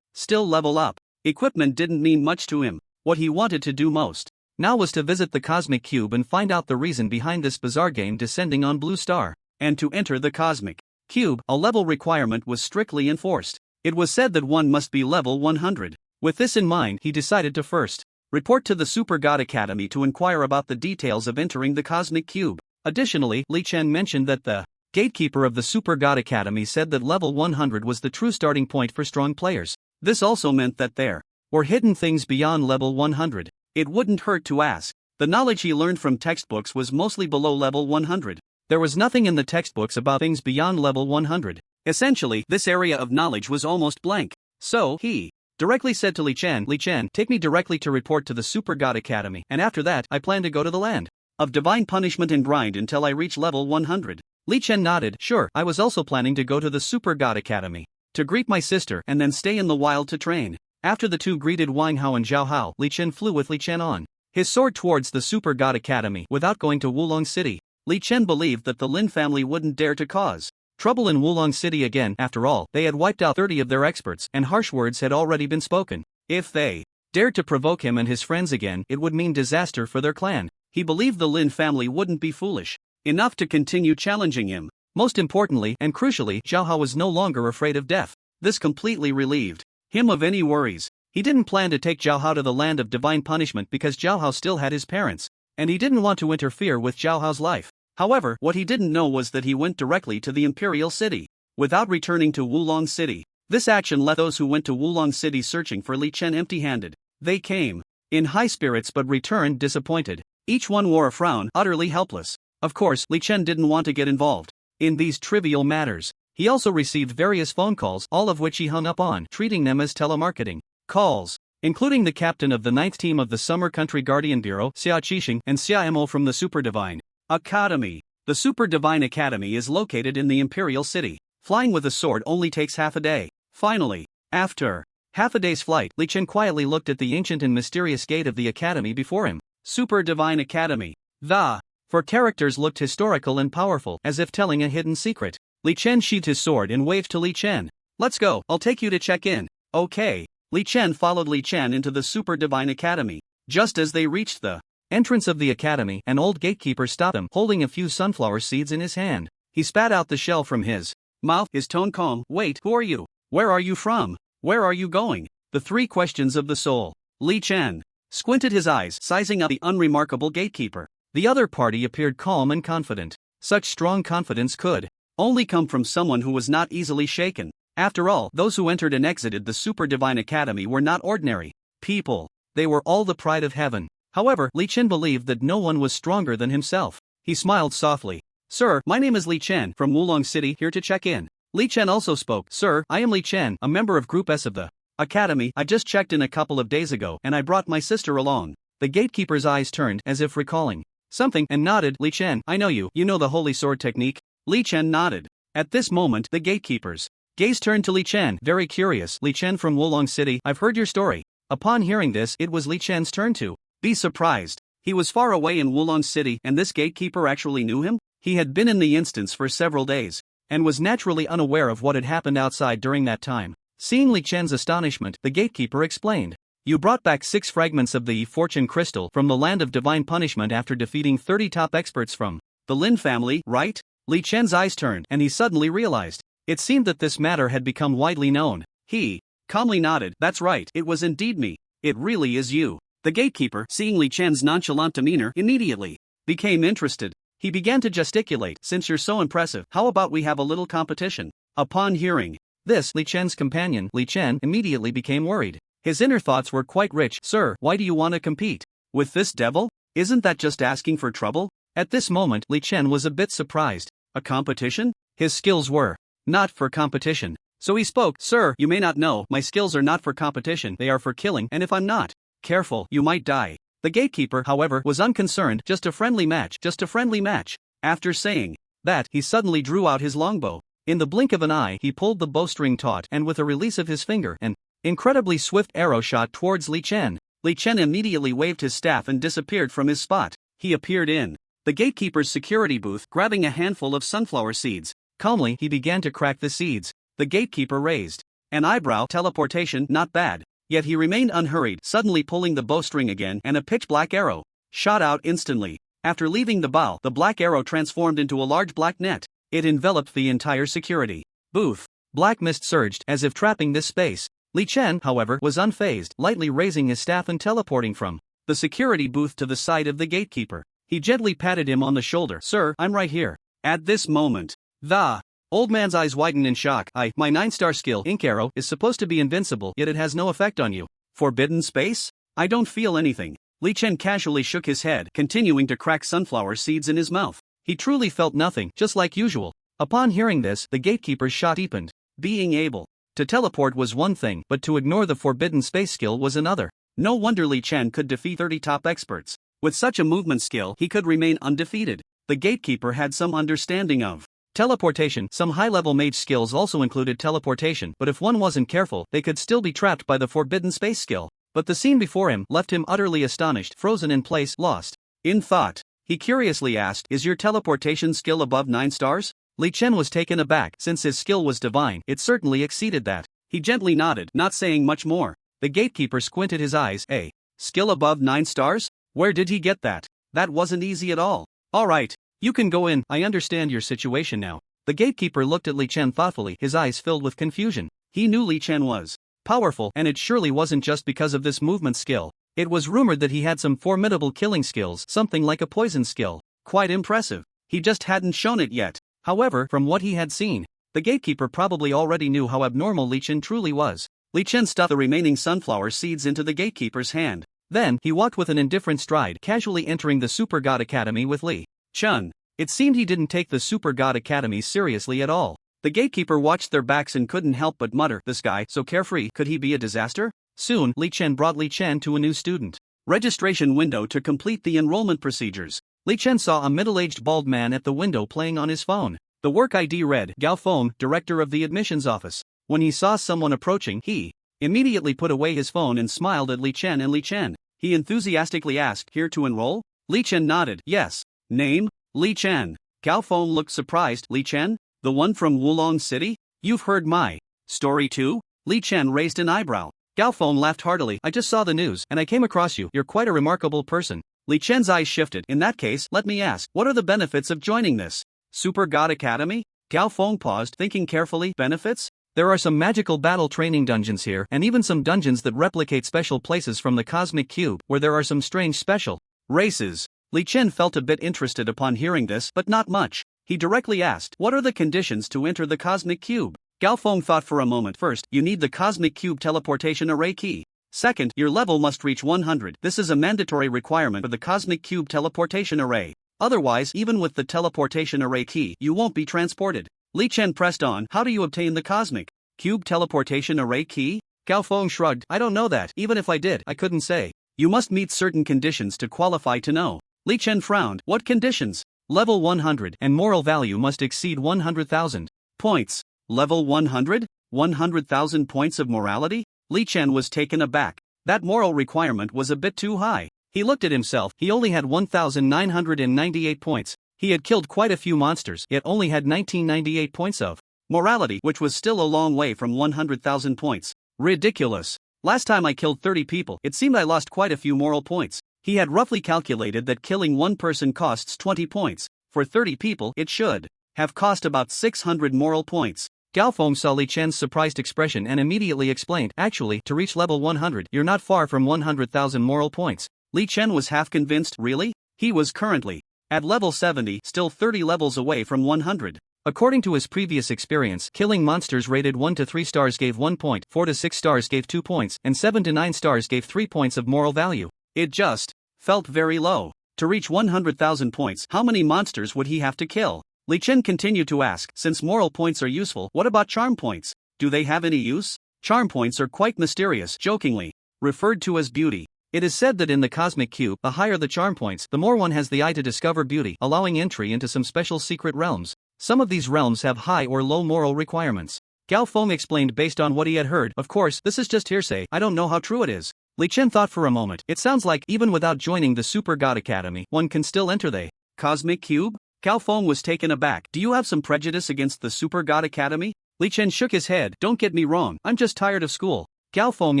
still level up. Equipment didn't mean much to him. What he wanted to do most now was to visit the Cosmic Cube and find out the reason behind this bizarre game descending on Blue Star. And to enter the Cosmic Cube, a level requirement was strictly enforced. It was said that one must be level 100. With this in mind, he decided to first report to the Super God Academy to inquire about the details of entering the Cosmic Cube. Additionally, Li Chen mentioned that the gatekeeper of the Super God Academy said that level 100 was the true starting point for strong players. This also meant that there were hidden things beyond level 100. It wouldn't hurt to ask. The knowledge he learned from textbooks was mostly below level 100. There was nothing in the textbooks about things beyond level 100. Essentially, this area of knowledge was almost blank. So, he directly said to Li Chen, take me directly to report to the Super God Academy, and after that, I plan to go to the land of divine punishment and grind until I reach level 100. Li Chen nodded. Sure, I was also planning to go to the Super God Academy to greet my sister and then stay in the wild to train. After the two greeted Wang Hao and Zhao Hao, Li Chen flew with Li Chen on his sword towards the Super God Academy without going to Wulong City. Li Chen believed that the Lin family wouldn't dare to cause trouble in Wulong City again. After all, they had wiped out 30 of their experts, and harsh words had already been spoken. If they dared to provoke him and his friends again, it would mean disaster for their clan. He believed the Lin family wouldn't be foolish enough to continue challenging him. Most importantly, and crucially, Zhao Hao was no longer afraid of death. This completely relieved him of any worries. He didn't plan to take Zhao Hao to the land of divine punishment because Zhao Hao still had his parents, and he didn't want to interfere with Zhao Hao's life. However, what he didn't know was that he went directly to the Imperial City without returning to Wulong City. This action left those who went to Wulong City searching for Li Chen empty-handed. They came in high spirits but returned disappointed. Each one wore a frown, utterly helpless. Of course, Li Chen didn't want to get involved in these trivial matters. He also received various phone calls, all of which he hung up on, treating them as telemarketing calls, including the captain of the 9th team of the Summer Country Guardian Bureau, Xia Qixing, and Xia Mo from the Super Divine Academy. The Super Divine Academy is located in the Imperial City. Flying with a sword only takes half a day. Finally, after half a day's flight, Li Chen quietly looked at the ancient and mysterious gate of the academy before him. Super Divine Academy. The four characters looked historical and powerful, as if telling a hidden secret. Li Chen sheathed his sword and waved to Li Chen. "Let's go, I'll take you to check in." "Okay." Li Chen followed Li Chen into the Super Divine Academy. Just as they reached the entrance of the academy, an old gatekeeper stopped them, holding a few sunflower seeds in his hand. He spat out the shell from his mouth, his tone calm. "Wait, who are you? Where are you from? Where are you going?" The three questions of the soul. Li Chen squinted his eyes, sizing up the unremarkable gatekeeper. The other party appeared calm and confident. Such strong confidence could only come from someone who was not easily shaken. After all, those who entered and exited the Super Divine Academy were not ordinary people. They were all the pride of heaven. However, Li Chen believed that no one was stronger than himself. He smiled softly. "Sir, my name is Li Chen, from Wulong City, here to check in." Li Chen also spoke. "Sir, I am Li Chen, a member of Group S of the Academy. I just checked in a couple of days ago, and I brought my sister along." The gatekeeper's eyes turned, as if recalling something, and nodded. "Li Chen, I know you. You know the Holy Sword technique?" Li Chen nodded. At this moment, the gatekeeper's gaze turned to Li Chen, very curious. "Li Chen from Wulong City, I've heard your story." Upon hearing this, it was Li Chen's turn to be surprised. He was far away in Wulong City, and this gatekeeper actually knew him? He had been in the instance for several days, and was naturally unaware of what had happened outside during that time. Seeing Li Chen's astonishment, the gatekeeper explained. "You brought back 6 fragments of the Fortune Crystal from the land of divine punishment after defeating 30 top experts from the Lin family, right?" Li Chen's eyes turned, and he suddenly realized. It seemed that this matter had become widely known. He calmly nodded. "That's right, it was indeed me. It really is you." The gatekeeper, seeing Li Chen's nonchalant demeanor, immediately became interested. He began to gesticulate. "Since you're so impressive, how about we have a little competition?" Upon hearing this, Li Chen's companion, Li Chen, immediately became worried. His inner thoughts were quite rich. "Sir, why do you want to compete with this devil? Isn't that just asking for trouble?" At this moment, Li Chen was a bit surprised. A competition? His skills were not for competition. So he spoke. "Sir, you may not know, my skills are not for competition, they are for killing, and if I'm not careful, you might die." The gatekeeper, however, was unconcerned. "Just a friendly match, just a friendly match." After saying that, he suddenly drew out his longbow. In the blink of an eye, he pulled the bowstring taut, and with a release of his finger, an incredibly swift arrow shot towards Li Chen. Li Chen immediately waved his staff and disappeared from his spot. He appeared in the gatekeeper's security booth, grabbing a handful of sunflower seeds. Calmly, he began to crack the seeds. The gatekeeper raised an eyebrow. "Teleportation, not bad." Yet he remained unhurried, suddenly pulling the bowstring again, and a pitch-black arrow shot out instantly. After leaving the bow, the black arrow transformed into a large black net. It enveloped the entire security booth. Black mist surged, as if trapping this space. Li Chen, however, was unfazed, lightly raising his staff and teleporting from the security booth to the side of the gatekeeper. He gently patted him on the shoulder. "Sir, I'm right here." At this moment, the old man's eyes widened in shock. My 9-star skill, Ink Arrow, is supposed to be invincible, yet it has no effect on you." "Forbidden space? I don't feel anything." Li Chen casually shook his head, continuing to crack sunflower seeds in his mouth. He truly felt nothing, just like usual. Upon hearing this, the gatekeeper's shock deepened. Being able to teleport was one thing, but to ignore the forbidden space skill was another. No wonder Li Chen could defeat 30 top experts. With such a movement skill, he could remain undefeated. The gatekeeper had some understanding of teleportation. Some high-level mage skills also included teleportation, but if one wasn't careful, they could still be trapped by the forbidden space skill. But the scene before him left him utterly astonished, frozen in place, lost in thought. He curiously asked, "Is your teleportation skill above 9 stars?" Li Chen was taken aback. Since his skill was divine, it certainly exceeded that. He gently nodded, not saying much more. The gatekeeper squinted his eyes. "A skill above 9 stars? Where did he get that? That wasn't easy at all." "All right, you can go in, I understand your situation now." The gatekeeper looked at Li Chen thoughtfully, his eyes filled with confusion. He knew Li Chen was powerful, and it surely wasn't just because of this movement skill. It was rumored that he had some formidable killing skills, something like a poison skill. Quite impressive. He just hadn't shown it yet. However, from what he had seen, The gatekeeper probably already knew how abnormal Li Chen truly was. Li Chen stuffed the remaining sunflower seeds into the gatekeeper's hand. Then, he walked with an indifferent stride, casually entering the Super God Academy with Li Chen. It seemed he didn't take the Super God Academy seriously at all. The gatekeeper watched their backs and couldn't help but mutter, "This guy, so carefree, could he be a disaster?" Soon, Li Chen brought Li Chen to a new student registration window to complete the enrollment procedures. Li Chen saw a middle-aged bald man at the window playing on his phone. The work ID read, "Gao Feng, director of the admissions office." When he saw someone approaching, he immediately put away his phone and smiled at Li Chen and Li Chen. He enthusiastically asked, "Here to enroll?" Li Chen nodded, "Yes." "Name?" "Li Chen." Gao Feng looked surprised. "Li Chen? The one from Wulong City? You've heard my story too?" Li Chen raised an eyebrow. Gao Feng laughed heartily. "I just saw the news, and I came across you. You're quite a remarkable person." Li Chen's eyes shifted. "In that case, let me ask, what are the benefits of joining this Super God Academy?" Gao Feng paused, thinking carefully. "Benefits? There are some magical battle training dungeons here, and even some dungeons that replicate special places from the Cosmic Cube, where there are some strange special races." Li Chen felt a bit interested upon hearing this, but not much. He directly asked, "What are the conditions to enter the Cosmic Cube?" Gao Feng thought for a moment. "First, you need the Cosmic Cube teleportation array key. Second, your level must reach 100. This is a mandatory requirement for the Cosmic Cube teleportation array. Otherwise, even with the teleportation array key, you won't be transported." Li Chen pressed on, "How do you obtain the Cosmic Cube teleportation array key?" Gao Feng shrugged, "I don't know that. Even if I did, I couldn't say. You must meet certain conditions to qualify to know." Li Chen frowned. "What conditions?" "Level 100, and moral value must exceed 100,000 points." "Level 100? 100,000 points of morality?" Li Chen was taken aback. That moral requirement was a bit too high. He looked at himself. He only had 1,998 points. He had killed quite a few monsters, yet only had 1998 points of morality, which was still a long way from 100,000 points. Ridiculous. Last time I killed 30 people, it seemed I lost quite a few moral points. He had roughly calculated that killing one person costs 20 points. For 30 people, it should have cost about 600 moral points. Gao Feng saw Li Chen's surprised expression and immediately explained, "Actually, to reach level 100, you're not far from 100,000 moral points." Li Chen was half convinced. Really? He was currently at level 70, still 30 levels away from 100. According to his previous experience, killing monsters rated 1 to 3 stars gave 1 point, 4 to 6 stars gave 2 points, and 7 to 9 stars gave 3 points of moral value. It just felt very low. To reach 100,000 points, how many monsters would he have to kill? Li Chen continued to ask, "Since moral points are useful, what about charm points? Do they have any use?" "Charm points are quite mysterious," jokingly referred to as beauty. It is said that in the Cosmic Cube, the higher the charm points, the more one has the eye to discover beauty, allowing entry into some special secret realms. Some of these realms have high or low moral requirements. Gao Feng explained based on what he had heard. "Of course, this is just hearsay. I don't know how true it is." Li Chen thought for a moment. "It sounds like, even without joining the Super God Academy, one can still enter the Cosmic Cube?" Gao Feng was taken aback. "Do you have some prejudice against the Super God Academy?" Li Chen shook his head. "Don't get me wrong, I'm just tired of school." Gao Feng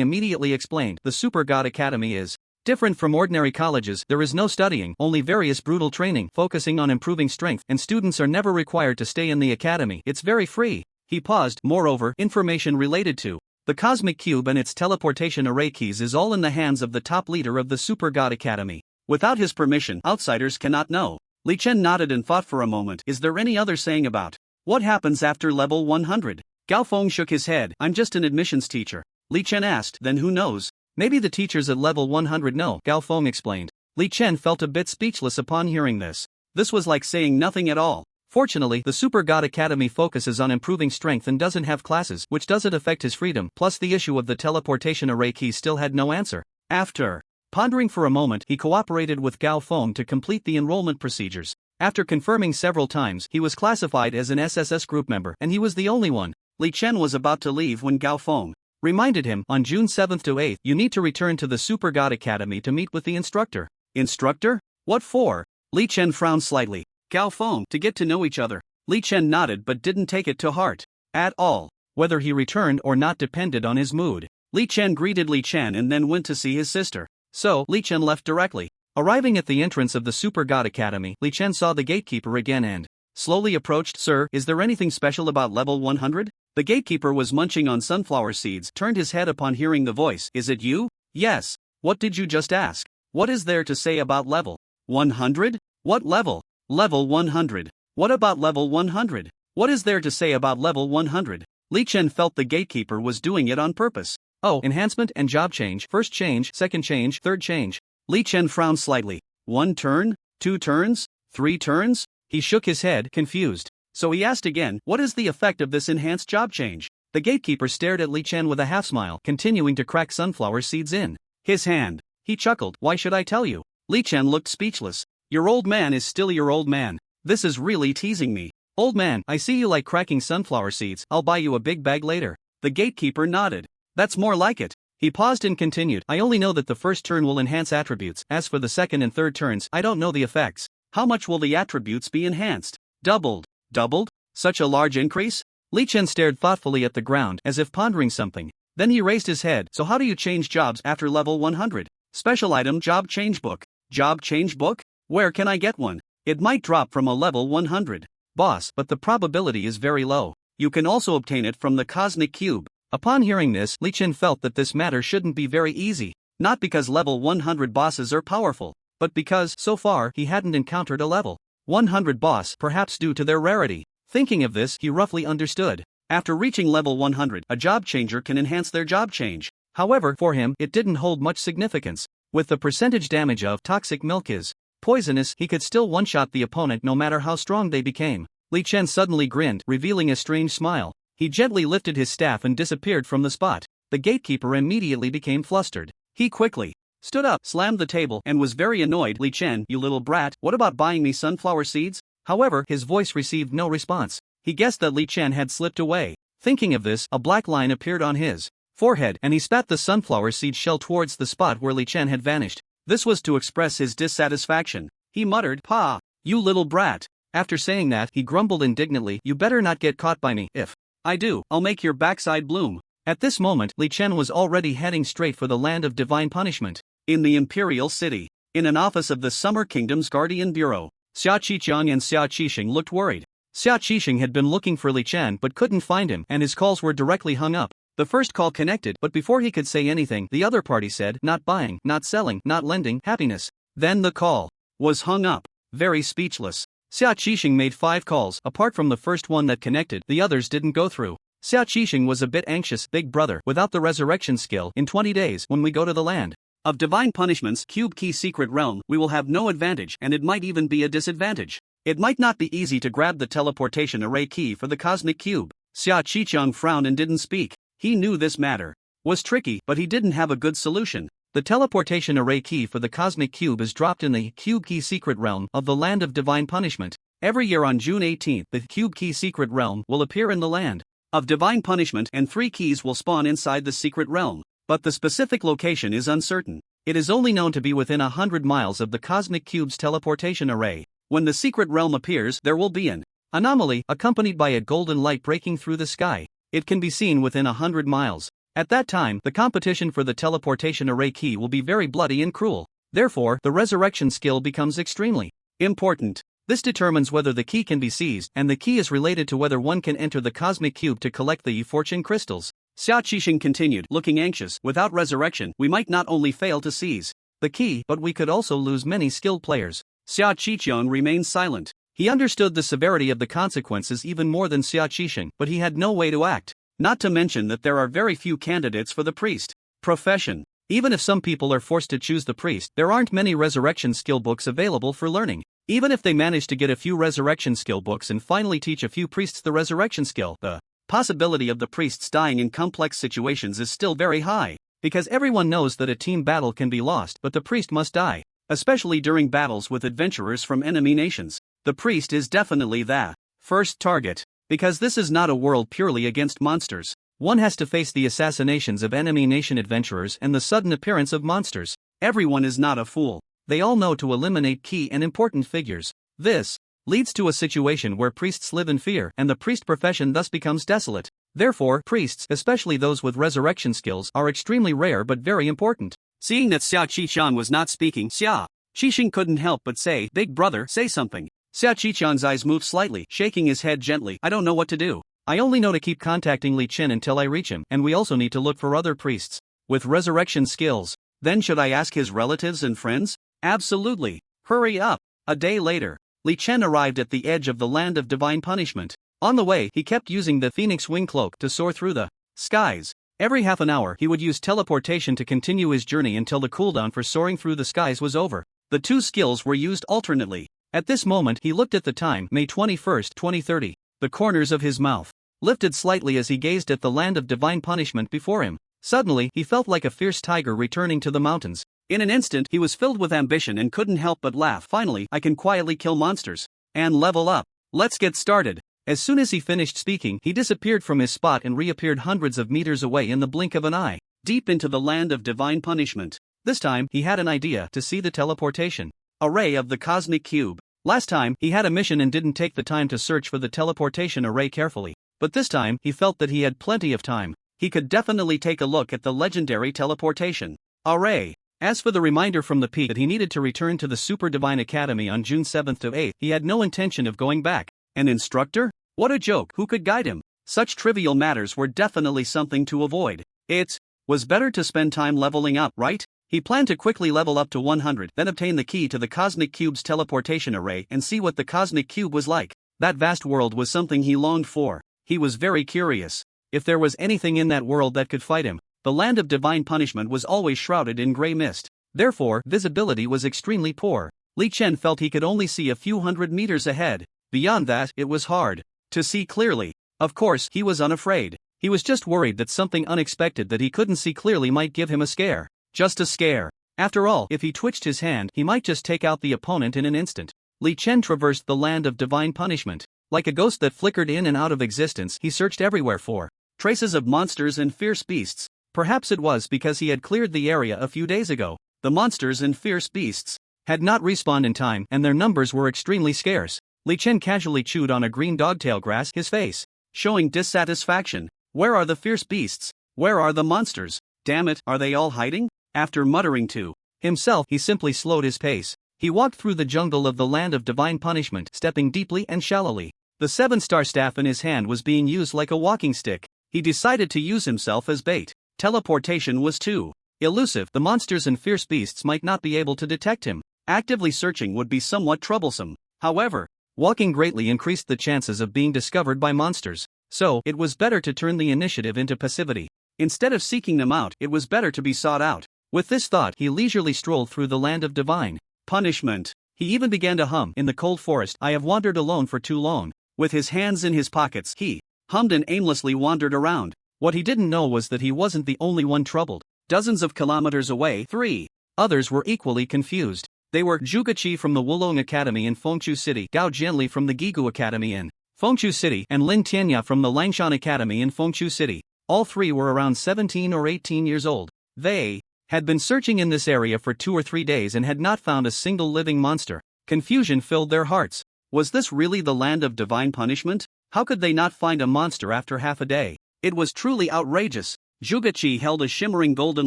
immediately explained, "The Super God Academy is different from ordinary colleges. There is no studying, only various brutal training, focusing on improving strength, and students are never required to stay in the academy. It's very free." He paused. "Moreover, information related to the Cosmic Cube and its teleportation array keys is all in the hands of the top leader of the Super God Academy. Without his permission, outsiders cannot know." Li Chen nodded and thought for a moment. "Is there any other saying about what happens after level 100? Gao Feng shook his head. "I'm just an admissions teacher." Li Chen asked, "Then who knows? Maybe the teachers at level 100 know," Gao Feng explained. Li Chen felt a bit speechless upon hearing this. This was like saying nothing at all. Fortunately, the Super God Academy focuses on improving strength and doesn't have classes, which doesn't affect his freedom. Plus, the issue of the teleportation array key still had no answer. After pondering for a moment, he cooperated with Gao Feng to complete the enrollment procedures. After confirming several times, he was classified as an SSS group member, and he was the only one. Li Chen was about to leave when Gao Feng reminded him, "On June 7th to 8th, you need to return to the Super God Academy to meet with the instructor." "Instructor? What for?" Li Chen frowned slightly. "Gao Feng, to get to know each other." Li Chen nodded but didn't take it to heart at all. Whether he returned or not depended on his mood. Li Chen greeted Li Chen and then went to see his sister. So, Li Chen left directly. Arriving at the entrance of the Super God Academy, Li Chen saw the gatekeeper again and slowly approached. "Sir, is there anything special about level 100? The gatekeeper was munching on sunflower seeds, turned his head upon hearing the voice. "Is it you?" "Yes. What did you just ask? What is there to say about level 100? What level?" "Level 100. What about level 100? What is there to say about level 100? Li Chen felt the gatekeeper was doing it on purpose. Oh, enhancement and job change, first change, second change, third change. Li Chen frowned slightly. 1 turn? 2 turns? 3 turns? He shook his head, confused. So he asked again, what is the effect of this enhanced job change? The gatekeeper stared at Li Chen with a half-smile, continuing to crack sunflower seeds in his hand. He chuckled, why should I tell you? Li Chen looked speechless. Your old man is still your old man. This is really teasing me. Old man, I see you like cracking sunflower seeds, I'll buy you a big bag later. The gatekeeper nodded. That's more like it. He paused and continued, I only know that the first turn will enhance attributes, as for the second and third turns, I don't know the effects. How much will the attributes be enhanced? Doubled. Doubled? Such a large increase? Li Chen stared thoughtfully at the ground, as if pondering something. Then he raised his head, so how do you change jobs after level 100? Special item job change book. Job change book? Where can I get one? It might drop from a level 100. Boss, but the probability is very low. You can also obtain it from the Cosmic Cube. Upon hearing this, Li Chen felt that this matter shouldn't be very easy. Not because level 100 bosses are powerful, but because, so far, he hadn't encountered a level 100 boss, perhaps due to their rarity. Thinking of this, he roughly understood. After reaching level 100, a job changer can enhance their job change. However, for him, it didn't hold much significance. With the percentage damage of toxic milk is poisonous, he could still one-shot the opponent no matter how strong they became. Li Chen suddenly grinned, revealing a strange smile. He gently lifted his staff and disappeared from the spot. The gatekeeper immediately became flustered. He quickly stood up, slammed the table, and was very annoyed. Li Chen, you little brat, what about buying me sunflower seeds? However, his voice received no response. He guessed that Li Chen had slipped away. Thinking of this, a black line appeared on his forehead and he spat the sunflower seed shell towards the spot where Li Chen had vanished. This was to express his dissatisfaction. He muttered, "Pa, you little brat." After saying that, he grumbled indignantly, "You better not get caught by me. If I do, I'll make your backside bloom." At this moment, Li Chen was already heading straight for the land of divine punishment. In the Imperial City, in an office of the Summer Kingdom's Guardian Bureau, Xia Qiqiang and Xia Qixing looked worried. Xia Qixing had been looking for Li Chen but couldn't find him, and his calls were directly hung up. The first call connected, but before he could say anything, the other party said, "Not buying, not selling, not lending, happiness." Then the call was hung up. Very speechless, Xia Qixing made 5 calls. Apart from the first one that connected, the others didn't go through. Xia Qixing was a bit anxious. "Big brother, without the resurrection skill, in 20 days, when we go to the land of divine punishments, Cube Key Secret Realm, we will have no advantage, and it might even be a disadvantage. It might not be easy to grab the teleportation array key for the Cosmic Cube." Xia Qiqiang frowned and didn't speak. He knew this matter was tricky, but he didn't have a good solution. The teleportation array key for the Cosmic Cube is dropped in the Cube Key Secret Realm of the Land of Divine Punishment. Every year on June 18th, the Cube Key Secret Realm will appear in the Land of Divine Punishment, and 3 keys will spawn inside the Secret Realm. But the specific location is uncertain. It is only known to be within 100 miles of the Cosmic Cube's teleportation array. When the Secret Realm appears, there will be an anomaly, accompanied by a golden light breaking through the sky. It can be seen within 100 miles. At that time, the competition for the teleportation array key will be very bloody and cruel. Therefore, the resurrection skill becomes extremely important. This determines whether the key can be seized, and the key is related to whether one can enter the Cosmic Cube to collect the fortune crystals. Xia Qixing continued, looking anxious. "Without resurrection, we might not only fail to seize the key, but we could also lose many skilled players." Xia Qiqiang remained silent. He understood the severity of the consequences even more than Xia Qixing, but he had no way to act. Not to mention that there are very few candidates for the priest profession. Even if some people are forced to choose the priest, there aren't many resurrection skill books available for learning. Even if they manage to get a few resurrection skill books and finally teach a few priests the resurrection skill, the possibility of the priests dying in complex situations is still very high, because everyone knows that a team battle can be lost, but the priest must die, especially during battles with adventurers from enemy nations. The priest is definitely the first target, because this is not a world purely against monsters. One has to face the assassinations of enemy nation adventurers and the sudden appearance of monsters. Everyone is not a fool. They all know to eliminate key and important figures. This leads to a situation where priests live in fear, and the priest profession thus becomes desolate. Therefore, priests, especially those with resurrection skills, are extremely rare but very important. Seeing that Xia Qiqiang was not speaking, Xia Qixing couldn't help but say, "Big brother, say something." Xia Qiqiang's eyes moved slightly, shaking his head gently. "I don't know what to do. I only know to keep contacting Li Chen until I reach him, and we also need to look for other priests with resurrection skills." Then should I ask his relatives and friends? Absolutely. Hurry up. A day later, Li Chen arrived at the edge of the Land of Divine Punishment. On the way, he kept using the Phoenix Wing Cloak to soar through the skies. Every half an hour, he would use teleportation to continue his journey until the cooldown for soaring through the skies was over. The two skills were used alternately. At this moment, he looked at the time, May 21, 2030. The corners of his mouth lifted slightly as he gazed at the land of divine punishment before him. Suddenly, he felt like a fierce tiger returning to the mountains. In an instant, he was filled with ambition and couldn't help but laugh. Finally, I can quietly kill monsters and level up. Let's get started. As soon as he finished speaking, he disappeared from his spot and reappeared hundreds of meters away in the blink of an eye, deep into the land of divine punishment. This time, he had an idea to see the teleportation array of the cosmic cube. Last time, he had a mission and didn't take the time to search for the teleportation array carefully. But this time, he felt that he had plenty of time. He could definitely take a look at the legendary teleportation array. As for the reminder from the peak that he needed to return to the Super Divine Academy on June 7th to 8th, he had no intention of going back. An instructor? What a joke, who could guide him? Such trivial matters were definitely something to avoid. It was better to spend time leveling up, right? He planned to quickly level up to 100, then obtain the key to the Cosmic Cube's teleportation array and see what the Cosmic Cube was like. That vast world was something he longed for. He was very curious. If there was anything in that world that could fight him, the land of divine punishment was always shrouded in gray mist. Therefore, visibility was extremely poor. Li Chen felt he could only see a few hundred meters ahead. Beyond that, it was hard to see clearly. Of course, he was unafraid. He was just worried that something unexpected that he couldn't see clearly might give him a scare. Just a scare. After all, if he twitched his hand, he might just take out the opponent in an instant. Li Chen traversed the land of divine punishment. Like a ghost that flickered in and out of existence, he searched everywhere for traces of monsters and fierce beasts. Perhaps it was because he had cleared the area a few days ago. The monsters and fierce beasts had not respawned in time, and their numbers were extremely scarce. Li Chen casually chewed on a green dogtail grass, his face showing dissatisfaction. Where are the fierce beasts? Where are the monsters? Damn it, are they all hiding? After muttering to himself, he simply slowed his pace. He walked through the jungle of the land of divine punishment, stepping deeply and shallowly. The 7-star staff in his hand was being used like a walking stick. He decided to use himself as bait. Teleportation was too elusive. The monsters and fierce beasts might not be able to detect him. Actively searching would be somewhat troublesome. However, walking greatly increased the chances of being discovered by monsters. So, it was better to turn the initiative into passivity. Instead of seeking them out, it was better to be sought out. With this thought, he leisurely strolled through the land of divine punishment. He even began to hum, "In the cold forest, I have wandered alone for too long." With his hands in his pockets, he hummed and aimlessly wandered around. What he didn't know was that he wasn't the only one troubled. Dozens of kilometers away, 3 others were equally confused. They were Zhuge Qi from the Wulong Academy in Fengchu City, Gao Jianli from the Gigu Academy in Fengchu City, and Lin Tianya from the Langshan Academy in Fengchu City. All 3 were around 17 or 18 years old. They had been searching in this area for 2 or 3 days and had not found a single living monster. Confusion filled their hearts. Was this really the land of divine punishment? How could they not find a monster after half a day? It was truly outrageous. Zhuge Qi held a shimmering golden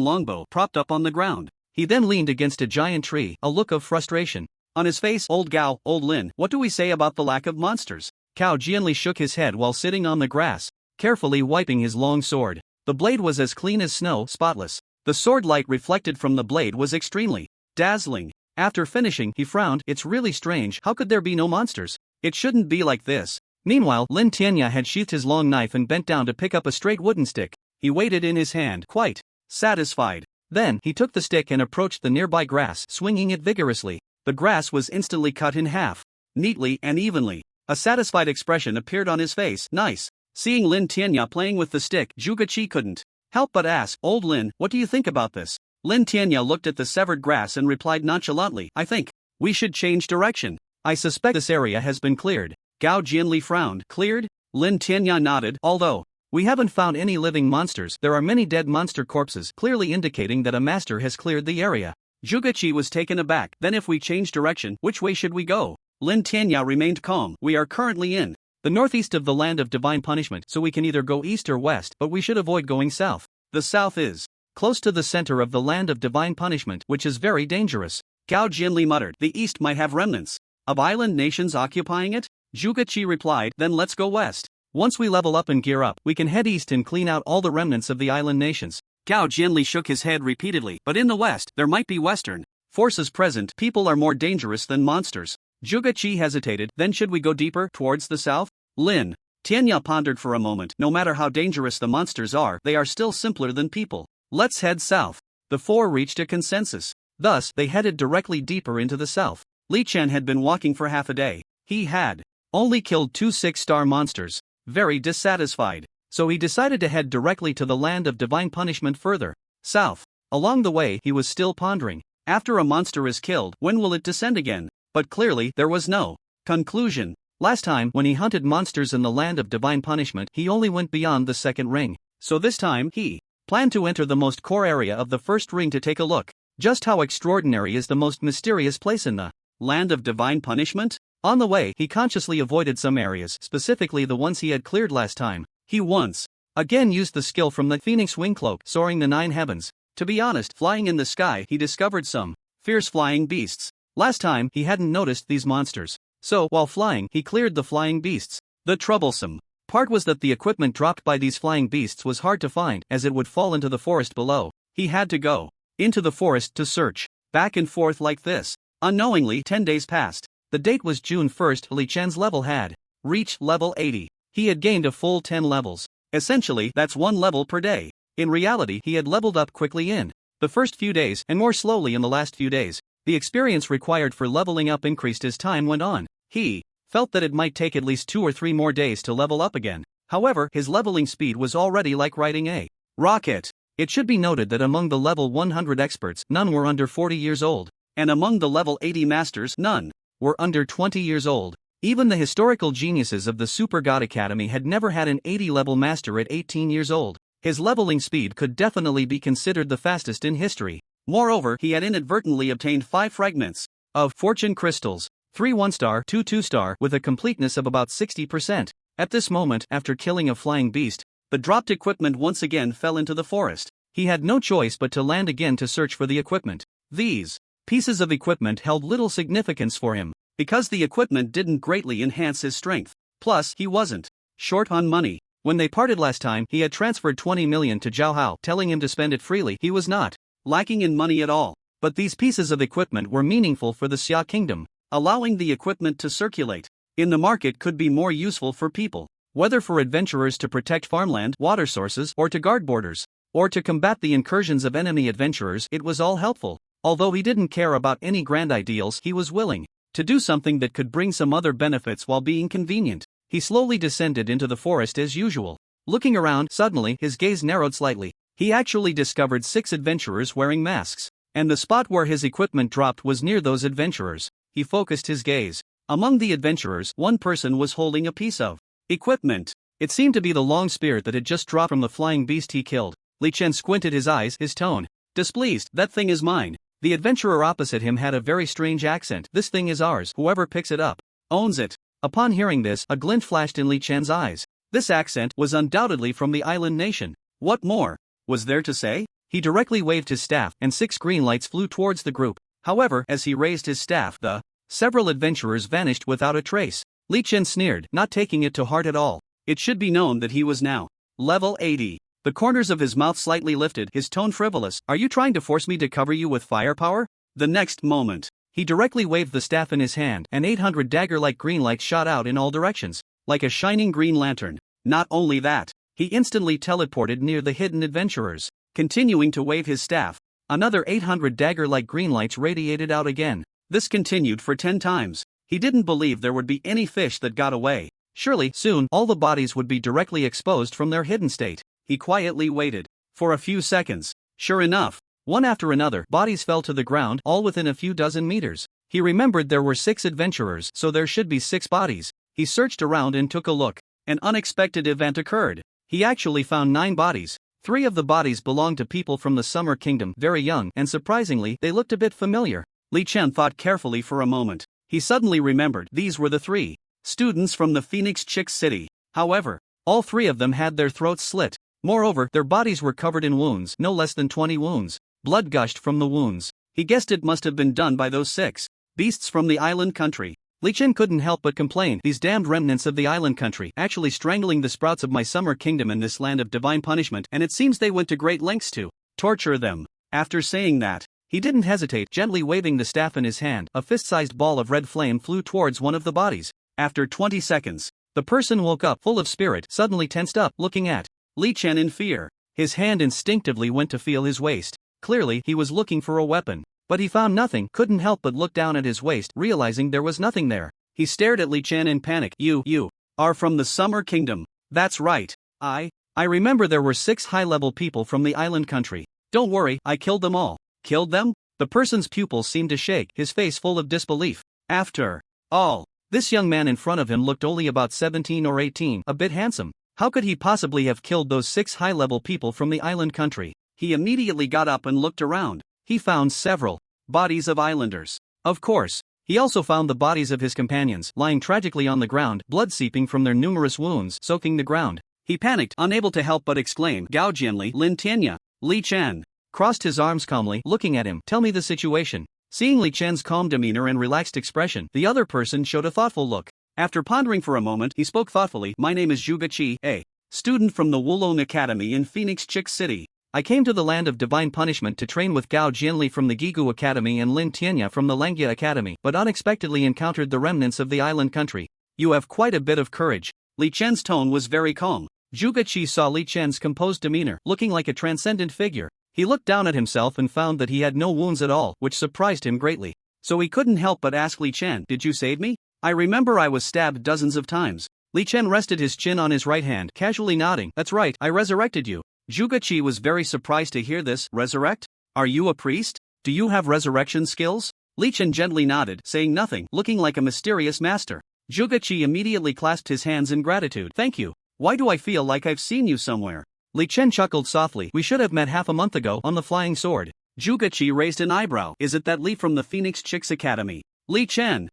longbow propped up on the ground. He then leaned against a giant tree, a look of frustration on his face. "Old Gao, old Lin, what do we say about the lack of monsters?" Gao Jianli shook his head while sitting on the grass, carefully wiping his long sword. The blade was as clean as snow, spotless. The sword light reflected from the blade was extremely dazzling. After finishing, he frowned. "It's really strange, how could there be no monsters? It shouldn't be like this." Meanwhile, Lin Tianya had sheathed his long knife and bent down to pick up a straight wooden stick. He weighed it in his hand, quite satisfied. Then, he took the stick and approached the nearby grass, swinging it vigorously. The grass was instantly cut in half, neatly and evenly. A satisfied expression appeared on his face. "Nice." Seeing Lin Tianya playing with the stick, Zhuge Qi couldn't help but ask, "Old Lin, what do you think about this?" Lin Tianya looked at the severed grass and replied nonchalantly, "I think we should change direction. I suspect this area has been cleared." Gao Jianli frowned. "Cleared?" Lin Tianya nodded. "Although we haven't found any living monsters, there are many dead monster corpses, clearly indicating that a master has cleared the area." Zhuge Qi was taken aback. "Then if we change direction, which way should we go?" Lin Tianya remained calm. "We are currently in the northeast of the land of divine punishment, so we can either go east or west, but we should avoid going south. The south is close to the center of the land of divine punishment, which is very dangerous." Gao Jianli muttered, "The east might have remnants of island nations occupying it?" Zhuge Qi replied, "Then let's go west. Once we level up and gear up, we can head east and clean out all the remnants of the island nations." Gao Jianli shook his head repeatedly. "But in the west, there might be western forces present. People are more dangerous than monsters." Zhuge Qi hesitated. "Then should we go deeper towards the south?" Lin Tianya pondered for a moment. No matter how dangerous the monsters are, they are still simpler than people. Let's head south. The four reached a consensus. Thus, they headed directly deeper into the south. Li Chen had been walking for half a day. He had only killed 2 6-star monsters. Very dissatisfied. So he decided to head directly to the land of divine punishment further south. Along the way, he was still pondering. After a monster is killed, when will it descend again? But clearly, there was no conclusion. Last time, when he hunted monsters in the land of divine punishment, he only went beyond the second ring. So this time, he planned to enter the most core area of the first ring to take a look. Just how extraordinary is the most mysterious place in the land of divine punishment? On the way, he consciously avoided some areas, specifically the ones he had cleared last time. He once again used the skill from the Phoenix Wing Cloak, soaring the 9 heavens. To be honest, flying in the sky, he discovered some fierce flying beasts. Last time, he hadn't noticed these monsters. So, while flying, he cleared the flying beasts. The troublesome part was that the equipment dropped by these flying beasts was hard to find, as it would fall into the forest below. He had to go into the forest to search. Back and forth like this. Unknowingly, 10 days passed. The date was June 1st. Li Chen's level had reached level 80. He had gained a full 10 levels. Essentially, that's 1 level per day. In reality, he had leveled up quickly in the first few days, and more slowly in the last few days. The experience required for leveling up increased as time went on. He felt that it might take at least 2 or 3 more days to level up again. However, his leveling speed was already like riding a rocket. It should be noted that among the level 100 experts, none were under 40 years old. And among the level 80 masters, none were under 20 years old. Even the historical geniuses of the Super God Academy had never had an 80-level master at 18 years old. His leveling speed could definitely be considered the fastest in history. Moreover, he had inadvertently obtained 5 fragments of fortune crystals, 3 1-star, 2 2-star, with a completeness of about 60%. At this moment, after killing a flying beast, the dropped equipment once again fell into the forest. He had no choice but to land again to search for the equipment. These pieces of equipment held little significance for him, because the equipment didn't greatly enhance his strength. Plus, he wasn't short on money. When they parted last time, he had transferred 20 million to Zhao Hao, telling him to spend it freely. He was not lacking in money at all. But these pieces of equipment were meaningful for the Xia Kingdom. Allowing the equipment to circulate in the market could be more useful for people, whether for adventurers to protect farmland, water sources, or to guard borders, or to combat the incursions of enemy adventurers. It was all helpful. Although he didn't care about any grand ideals, he was willing to do something that could bring some other benefits while being convenient. He slowly descended into the forest as usual. Looking around, suddenly his gaze narrowed slightly. He actually discovered 6 adventurers wearing masks, and the spot where his equipment dropped was near those adventurers. He focused his gaze. Among the adventurers, one person was holding a piece of equipment. It seemed to be the long spear that had just dropped from the flying beast he killed. Li Chen squinted his eyes, his tone displeased. That thing is mine. The adventurer opposite him had a very strange accent. This thing is ours. Whoever picks it up owns it. Upon hearing this, a glint flashed in Li Chen's eyes. This accent was undoubtedly from the island nation. What more was there to say? He directly waved his staff, and 6 green lights flew towards the group. However, as he raised his staff, the several adventurers vanished without a trace. Li Chen sneered, not taking it to heart at all. It should be known that he was now level 80. The corners of his mouth slightly lifted, his tone frivolous. Are you trying to force me to cover you with firepower? The next moment, he directly waved the staff in his hand, and 800 dagger-like green lights shot out in all directions, like a shining green lantern. Not only that, he instantly teleported near the hidden adventurers. Continuing to wave his staff, another 800 dagger-like green lights radiated out again. This continued for 10 times. He didn't believe there would be any fish that got away. Surely, soon, all the bodies would be directly exposed from their hidden state. He quietly waited for a few seconds. Sure enough, one after another, bodies fell to the ground, all within a few dozen meters. He remembered there were 6 adventurers, so there should be 6 bodies. He searched around and took a look. An unexpected event occurred. He actually found 9 bodies. 3 of the bodies belonged to people from the Summer Kingdom, very young, and surprisingly, they looked a bit familiar. Li Chen thought carefully for a moment. He suddenly remembered these were the 3 students from the Phoenix Chick City. However, all 3 of them had their throats slit. Moreover, their bodies were covered in wounds, no less than 20 wounds. Blood gushed from the wounds. He guessed it must have been done by those 6 beasts from the island country. Li Chen couldn't help but complain. These damned remnants of the island country, actually strangling the sprouts of my summer kingdom in this land of divine punishment, and it seems they went to great lengths to torture them. After saying that, he didn't hesitate, gently waving the staff in his hand. A fist-sized ball of red flame flew towards one of the bodies. After 20 seconds, The person woke up full of spirit, suddenly tensed up, looking at Li Chen in fear. His hand instinctively went to feel his waist. Clearly, he was looking for a weapon. But he found nothing, couldn't help but look down at his waist, realizing there was nothing there. He stared at Li Chen in panic. You are from the Summer Kingdom. That's right. I remember there were 6 high-level people from the island country. Don't worry, I killed them all. Killed them? The person's pupils seemed to shake, his face full of disbelief. After all, this young man in front of him looked only about 17 or 18, a bit handsome. How could he possibly have killed those 6 high-level people from the island country? He immediately got up and looked around. He found several bodies of islanders. Of course, he also found the bodies of his companions, lying tragically on the ground, blood seeping from their numerous wounds, soaking the ground. He panicked, unable to help but exclaim, Gao Jianli, Lin Tianya. Li Chen crossed his arms calmly, looking at him. Tell me the situation. Seeing Li Chen's calm demeanor and relaxed expression, the other person showed a thoughtful look. After pondering for a moment, he spoke thoughtfully. My name is Zhu Geqi, a student from the Wulong Academy in Phoenix Chick City. I came to the land of divine punishment to train with Gao Jianli from the Gigu Academy and Lin Tianya from the Langya Academy, but unexpectedly encountered the remnants of the island country. You have quite a bit of courage. Li Chen's tone was very calm. Zhu Geqi saw Li Chen's composed demeanor, looking like a transcendent figure. He looked down at himself and found that he had no wounds at all, which surprised him greatly. So he couldn't help but ask Li Chen, did you save me? I remember I was stabbed dozens of times. Li Chen rested his chin on his right hand, casually nodding. That's right, I resurrected you. Zhu Geqi was very surprised to hear this. Resurrect? Are you a priest? Do you have resurrection skills? Li Chen gently nodded, saying nothing, looking like a mysterious master. Zhu Geqi immediately clasped his hands in gratitude. Thank you. Why do I feel like I've seen you somewhere? Li Chen chuckled softly. We should have met half a month ago on the flying sword. Zhu Geqi raised an eyebrow. Is it that Li from the Phoenix Chicks Academy? Li Chen,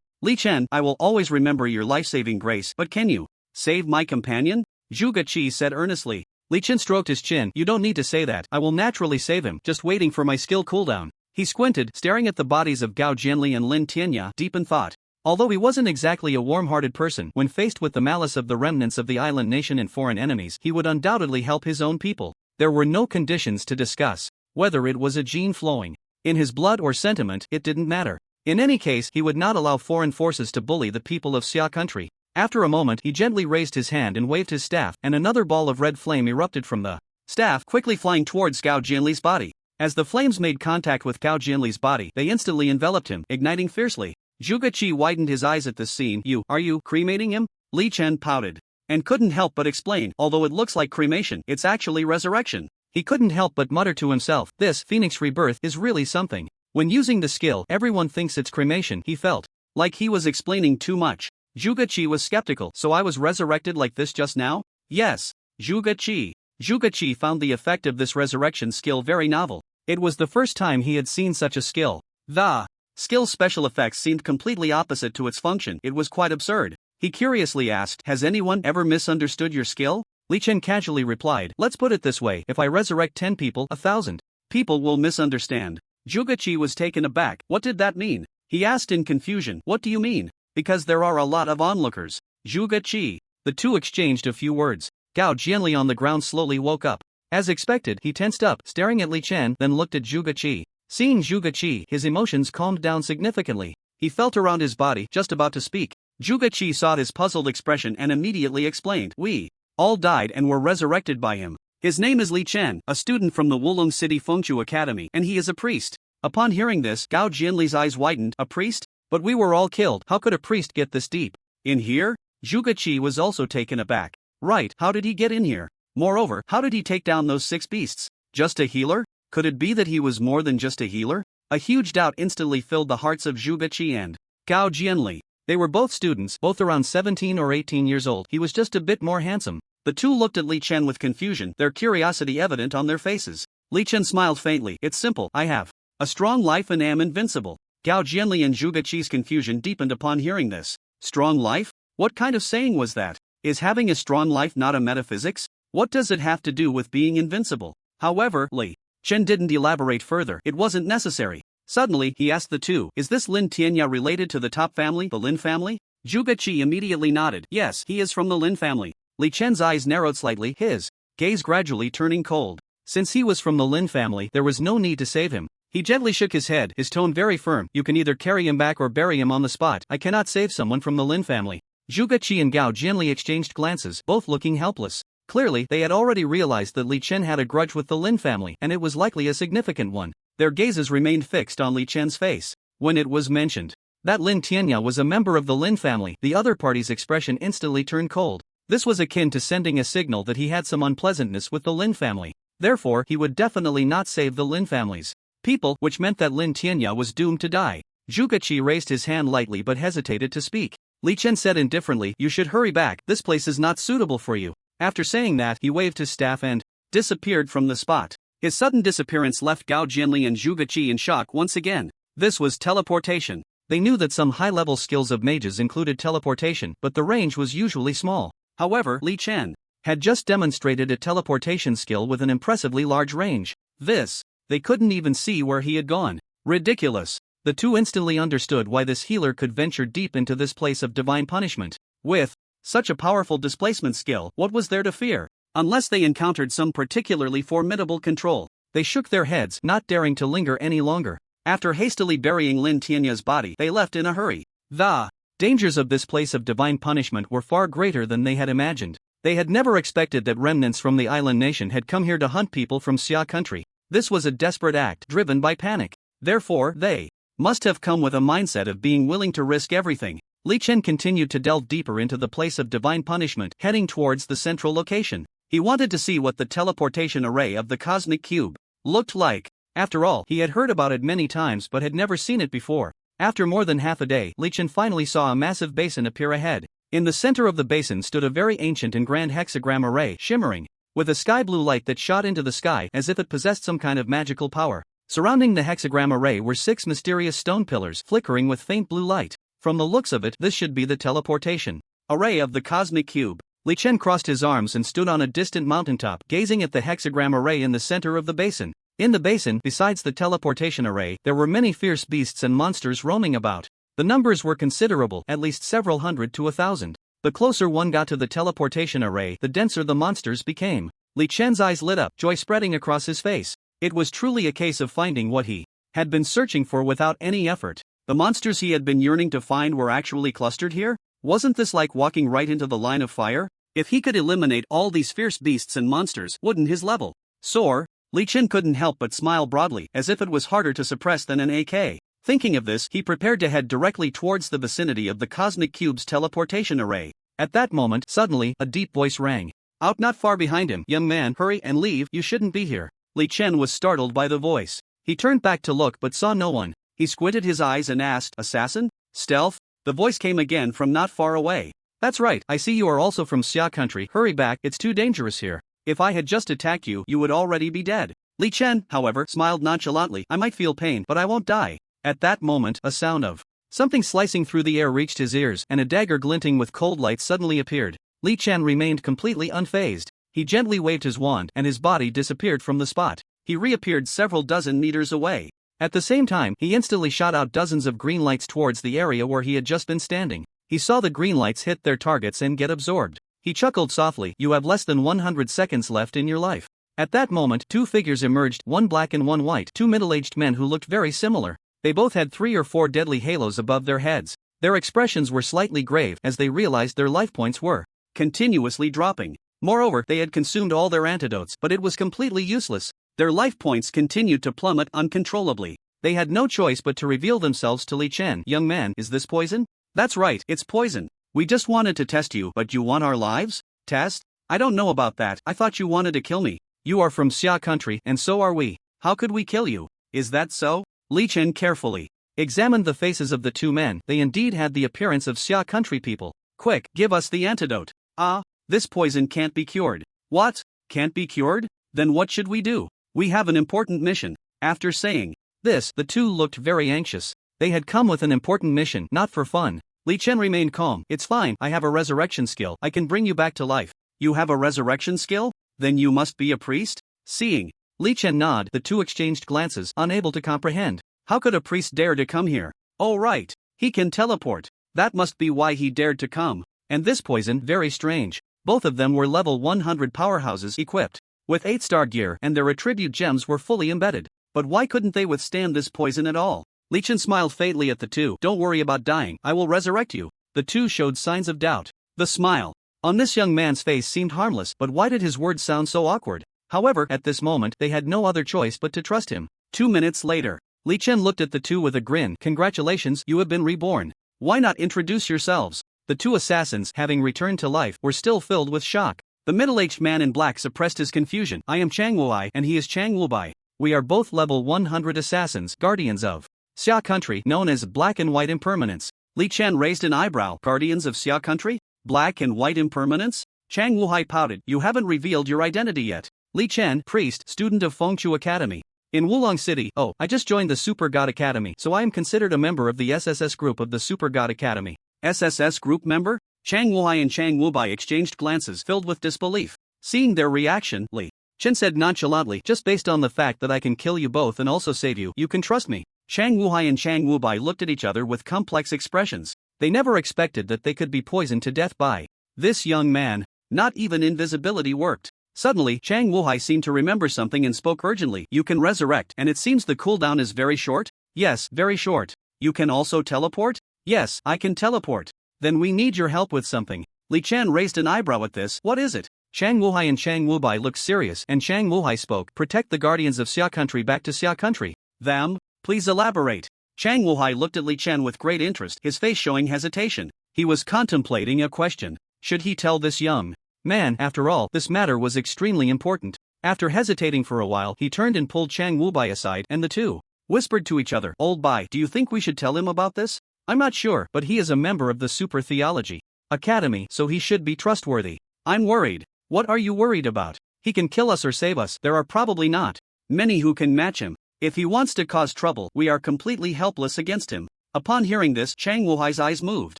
I will always remember your life-saving grace, but can you save my companion? Zhu Geqi said earnestly. Li Chen stroked his chin. You don't need to say that. I will naturally save him, just waiting for my skill cooldown. He squinted, staring at the bodies of Gao Jianli and Lin Tianya, deep in thought. Although he wasn't exactly a warm-hearted person, when faced with the malice of the remnants of the island nation and foreign enemies, he would undoubtedly help his own people. There were no conditions to discuss. Whether it was a gene flowing in his blood or sentiment, it didn't matter. In any case, he would not allow foreign forces to bully the people of Xia country. After a moment, he gently raised his hand and waved his staff, and another ball of red flame erupted from the staff, quickly flying towards Gao Jianli's body. As the flames made contact with Gao Jianli's body, they instantly enveloped him, igniting fiercely. Zhu Geqi widened his eyes at this scene. Are you cremating him? Li Chen pouted and couldn't help but explain, although it looks like cremation, it's actually resurrection. He couldn't help but mutter to himself, this Phoenix rebirth is really something. When using the skill, everyone thinks it's cremation. He felt like he was explaining too much. Zhu Geqi was skeptical. So I was resurrected like this just now? Yes. Zhu Geqi found the effect of this resurrection skill very novel. It was the first time he had seen such a skill. The skill's special effects seemed completely opposite to its function. It was quite absurd. He curiously asked, has anyone ever misunderstood your skill? Li Chen casually replied, let's put it this way, if I resurrect 10 people, 1,000 people will misunderstand. Zhu Geqi was taken aback. What did that mean? He asked in confusion. What do you mean? Because there are a lot of onlookers. Zhu Geqi. The two exchanged a few words. Gao Jianli on the ground slowly woke up. As expected, he tensed up, staring at Li Chen, then looked at Zhu Geqi. Seeing Zhu Geqi, his emotions calmed down significantly. He felt around his body, just about to speak. Zhu Geqi saw his puzzled expression and immediately explained, we all died and were resurrected by him. His name is Li Chen, a student from the Wulong City Fengchu Academy, and he is a priest. Upon hearing this, Gao Jianli's eyes widened. A priest? But we were all killed. How could a priest get this deep in here? Zhu Geqi was also taken aback. Right, how did he get in here? Moreover, how did he take down those 6 beasts? Just a healer? Could it be that he was more than just a healer? A huge doubt instantly filled the hearts of Zhu Geqi and Gao Jianli. They were both students, both around 17 or 18 years old. He was just a bit more handsome. The two looked at Li Chen with confusion, their curiosity evident on their faces. Li Chen smiled faintly. It's simple, I have a strong life and am invincible. Gao Jianli and Zhu Geqi's confusion deepened upon hearing this. Strong life? What kind of saying was that? Is having a strong life not a metaphysics? What does it have to do with being invincible? However, Li Chen didn't elaborate further. It wasn't necessary. Suddenly, he asked the two, is this Lin Tianya related to the top family, the Lin family? Zhu Geqi immediately nodded. Yes, he is from the Lin family. Li Chen's eyes narrowed slightly, his gaze gradually turning cold. Since he was from the Lin family, there was no need to save him. He gently shook his head, his tone very firm. You can either carry him back or bury him on the spot. I cannot save someone from the Lin family. Zhuge Qi and Gao Jianli exchanged glances, both looking helpless. Clearly, they had already realized that Li Chen had a grudge with the Lin family, and it was likely a significant one. Their gazes remained fixed on Li Chen's face. When it was mentioned that Lin Tianya was a member of the Lin family, the other party's expression instantly turned cold. This was akin to sending a signal that he had some unpleasantness with the Lin family. Therefore, he would definitely not save the Lin family's people, which meant that Lin Tianya was doomed to die. Zhuge Qi raised his hand lightly but hesitated to speak. Li Chen said indifferently, "You should hurry back, this place is not suitable for you." After saying that, he waved his staff and disappeared from the spot. His sudden disappearance left Gao Jianli and Zhuge Qi in shock once again. This was teleportation. They knew that some high-level skills of mages included teleportation, but the range was usually small. However, Li Chen had just demonstrated a teleportation skill with an impressively large range. They couldn't even see where he had gone. Ridiculous. The two instantly understood why this healer could venture deep into this place of divine punishment. With such a powerful displacement skill, what was there to fear? Unless they encountered some particularly formidable control. They shook their heads, not daring to linger any longer. After hastily burying Lin Tianya's body, they left in a hurry. The dangers of this place of divine punishment were far greater than they had imagined. They had never expected that remnants from the island nation had come here to hunt people from Xia country. This was a desperate act driven by panic. Therefore, they must have come with a mindset of being willing to risk everything. Li Chen continued to delve deeper into the place of divine punishment, heading towards the central location. He wanted to see what the teleportation array of the cosmic cube looked like. After all, he had heard about it many times but had never seen it before. After more than half a day, Li Chen finally saw a massive basin appear ahead. In the center of the basin stood a very ancient and grand hexagram array, shimmering with a sky blue light that shot into the sky as if it possessed some kind of magical power. Surrounding the hexagram array were 6 mysterious stone pillars flickering with faint blue light. From the looks of it, this should be the teleportation array of the cosmic cube. Li Chen crossed his arms and stood on a distant mountaintop, gazing at the hexagram array in the center of the basin. In the basin, besides the teleportation array, there were many fierce beasts and monsters roaming about. The numbers were considerable, at least several hundred to 1,000. The closer one got to the teleportation array, the denser the monsters became. Li Chen's eyes lit up, joy spreading across his face. It was truly a case of finding what he had been searching for without any effort. The monsters he had been yearning to find were actually clustered here? Wasn't this like walking right into the line of fire? If he could eliminate all these fierce beasts and monsters, wouldn't his level soar? Li Chen couldn't help but smile broadly, as if it was harder to suppress than an AK. Thinking of this, he prepared to head directly towards the vicinity of the cosmic cube's teleportation array. At that moment, suddenly, a deep voice rang out not far behind him. "Young man, hurry and leave, you shouldn't be here." Li Chen was startled by the voice. He turned back to look but saw no one. He squinted his eyes and asked, "Assassin? Stealth?" The voice came again from not far away. "That's right, I see you are also from Xia country. Hurry back, it's too dangerous here. If I had just attacked you, you would already be dead." Li Chen, however, smiled nonchalantly. "I might feel pain, but I won't die." At that moment, a sound of something slicing through the air reached his ears, and a dagger glinting with cold light suddenly appeared. Li Chen remained completely unfazed. He gently waved his wand, and his body disappeared from the spot. He reappeared several dozen meters away. At the same time, he instantly shot out dozens of green lights towards the area where he had just been standing. He saw the green lights hit their targets and get absorbed. He chuckled softly. "You have less than 100 seconds left in your life." At that moment, 2 figures emerged, one black and one white, 2 middle-aged men who looked very similar. They both had 3 or 4 deadly halos above their heads. Their expressions were slightly grave as they realized their life points were continuously dropping. Moreover, they had consumed all their antidotes, but it was completely useless. Their life points continued to plummet uncontrollably. They had no choice but to reveal themselves to Li Chen. "Young man, is this poison?" "That's right, it's poison. We just wanted to test you, but you want our lives?" "Test? I don't know about that. I thought you wanted to kill me." "You are from Xia country, and so are we. How could we kill you?" "Is that so?" Li Chen carefully examined the faces of the 2 men. They indeed had the appearance of Xia country people. "Quick, give us the antidote." "Ah, this poison can't be cured." "What? Can't be cured? Then what should we do? We have an important mission." After saying this, the 2 looked very anxious. They had come with an important mission, not for fun. Li Chen remained calm. "It's fine, I have a resurrection skill. I can bring you back to life." "You have a resurrection skill? Then you must be a priest?" Seeing Li Chen nod, the 2 exchanged glances, unable to comprehend. How could a priest dare to come here? Oh right, he can teleport. That must be why he dared to come. And this poison, very strange. Both of them were level 100 powerhouses equipped with 8-star gear, and their attribute gems were fully embedded. But why couldn't they withstand this poison at all? Li Chen smiled faintly at the 2. "Don't worry about dying, I will resurrect you." The two showed signs of doubt. The smile on this young man's face seemed harmless, but why did his words sound so awkward? However, at this moment, they had no other choice but to trust him. 2 minutes later, Li Chen looked at the two with a grin. Congratulations, you have been reborn. Why not introduce yourselves? The two assassins, having returned to life, were still filled with shock. The middle-aged man in black suppressed his confusion. I am Chang Wuai and he is Chang Wubai. We are both level 100 assassins, guardians of Xia country, known as Black and White Impermanence. Li Chen raised an eyebrow. Guardians of Xia country? Black and White Impermanence? Chang Wuhai pouted. You haven't revealed your identity yet. Li Chen, priest, student of Fengchu Academy. In Wulong City. Oh, I just joined the Super God Academy, so I am considered a member of the SSS group of the Super God Academy. SSS group member? Chang Wuhai and Chang Wubai exchanged glances filled with disbelief. Seeing their reaction, Li Chen said nonchalantly, just based on the fact that I can kill you both and also save you, you can trust me. Chang Wuhai and Chang Wubai looked at each other with complex expressions. They never expected that they could be poisoned to death by this young man. Not even invisibility worked. Suddenly, Chang Wuhai seemed to remember something and spoke urgently. You can resurrect, and it seems the cooldown is very short? Yes, very short. You can also teleport? Yes, I can teleport. Then we need your help with something. Li Chen raised an eyebrow at this. What is it? Chang Wuhai and Chang Wubai looked serious, and Chang Wuhai spoke. Protect the guardians of Xia country back to Xia country. Them? Please elaborate. Chang Wuhai looked at Li Chen with great interest, his face showing hesitation. He was contemplating a question. Should he tell this young man? After all, this matter was extremely important. After hesitating for a while, he turned and pulled Chang Wubai aside, and the two whispered to each other. Old Bai, do you think we should tell him about this? I'm not sure, but he is a member of the Super Theology Academy, so he should be trustworthy. I'm worried. What are you worried about? He can kill us or save us. There are probably not many who can match him. If he wants to cause trouble, we are completely helpless against him. Upon hearing this, Chang Wuhai's eyes moved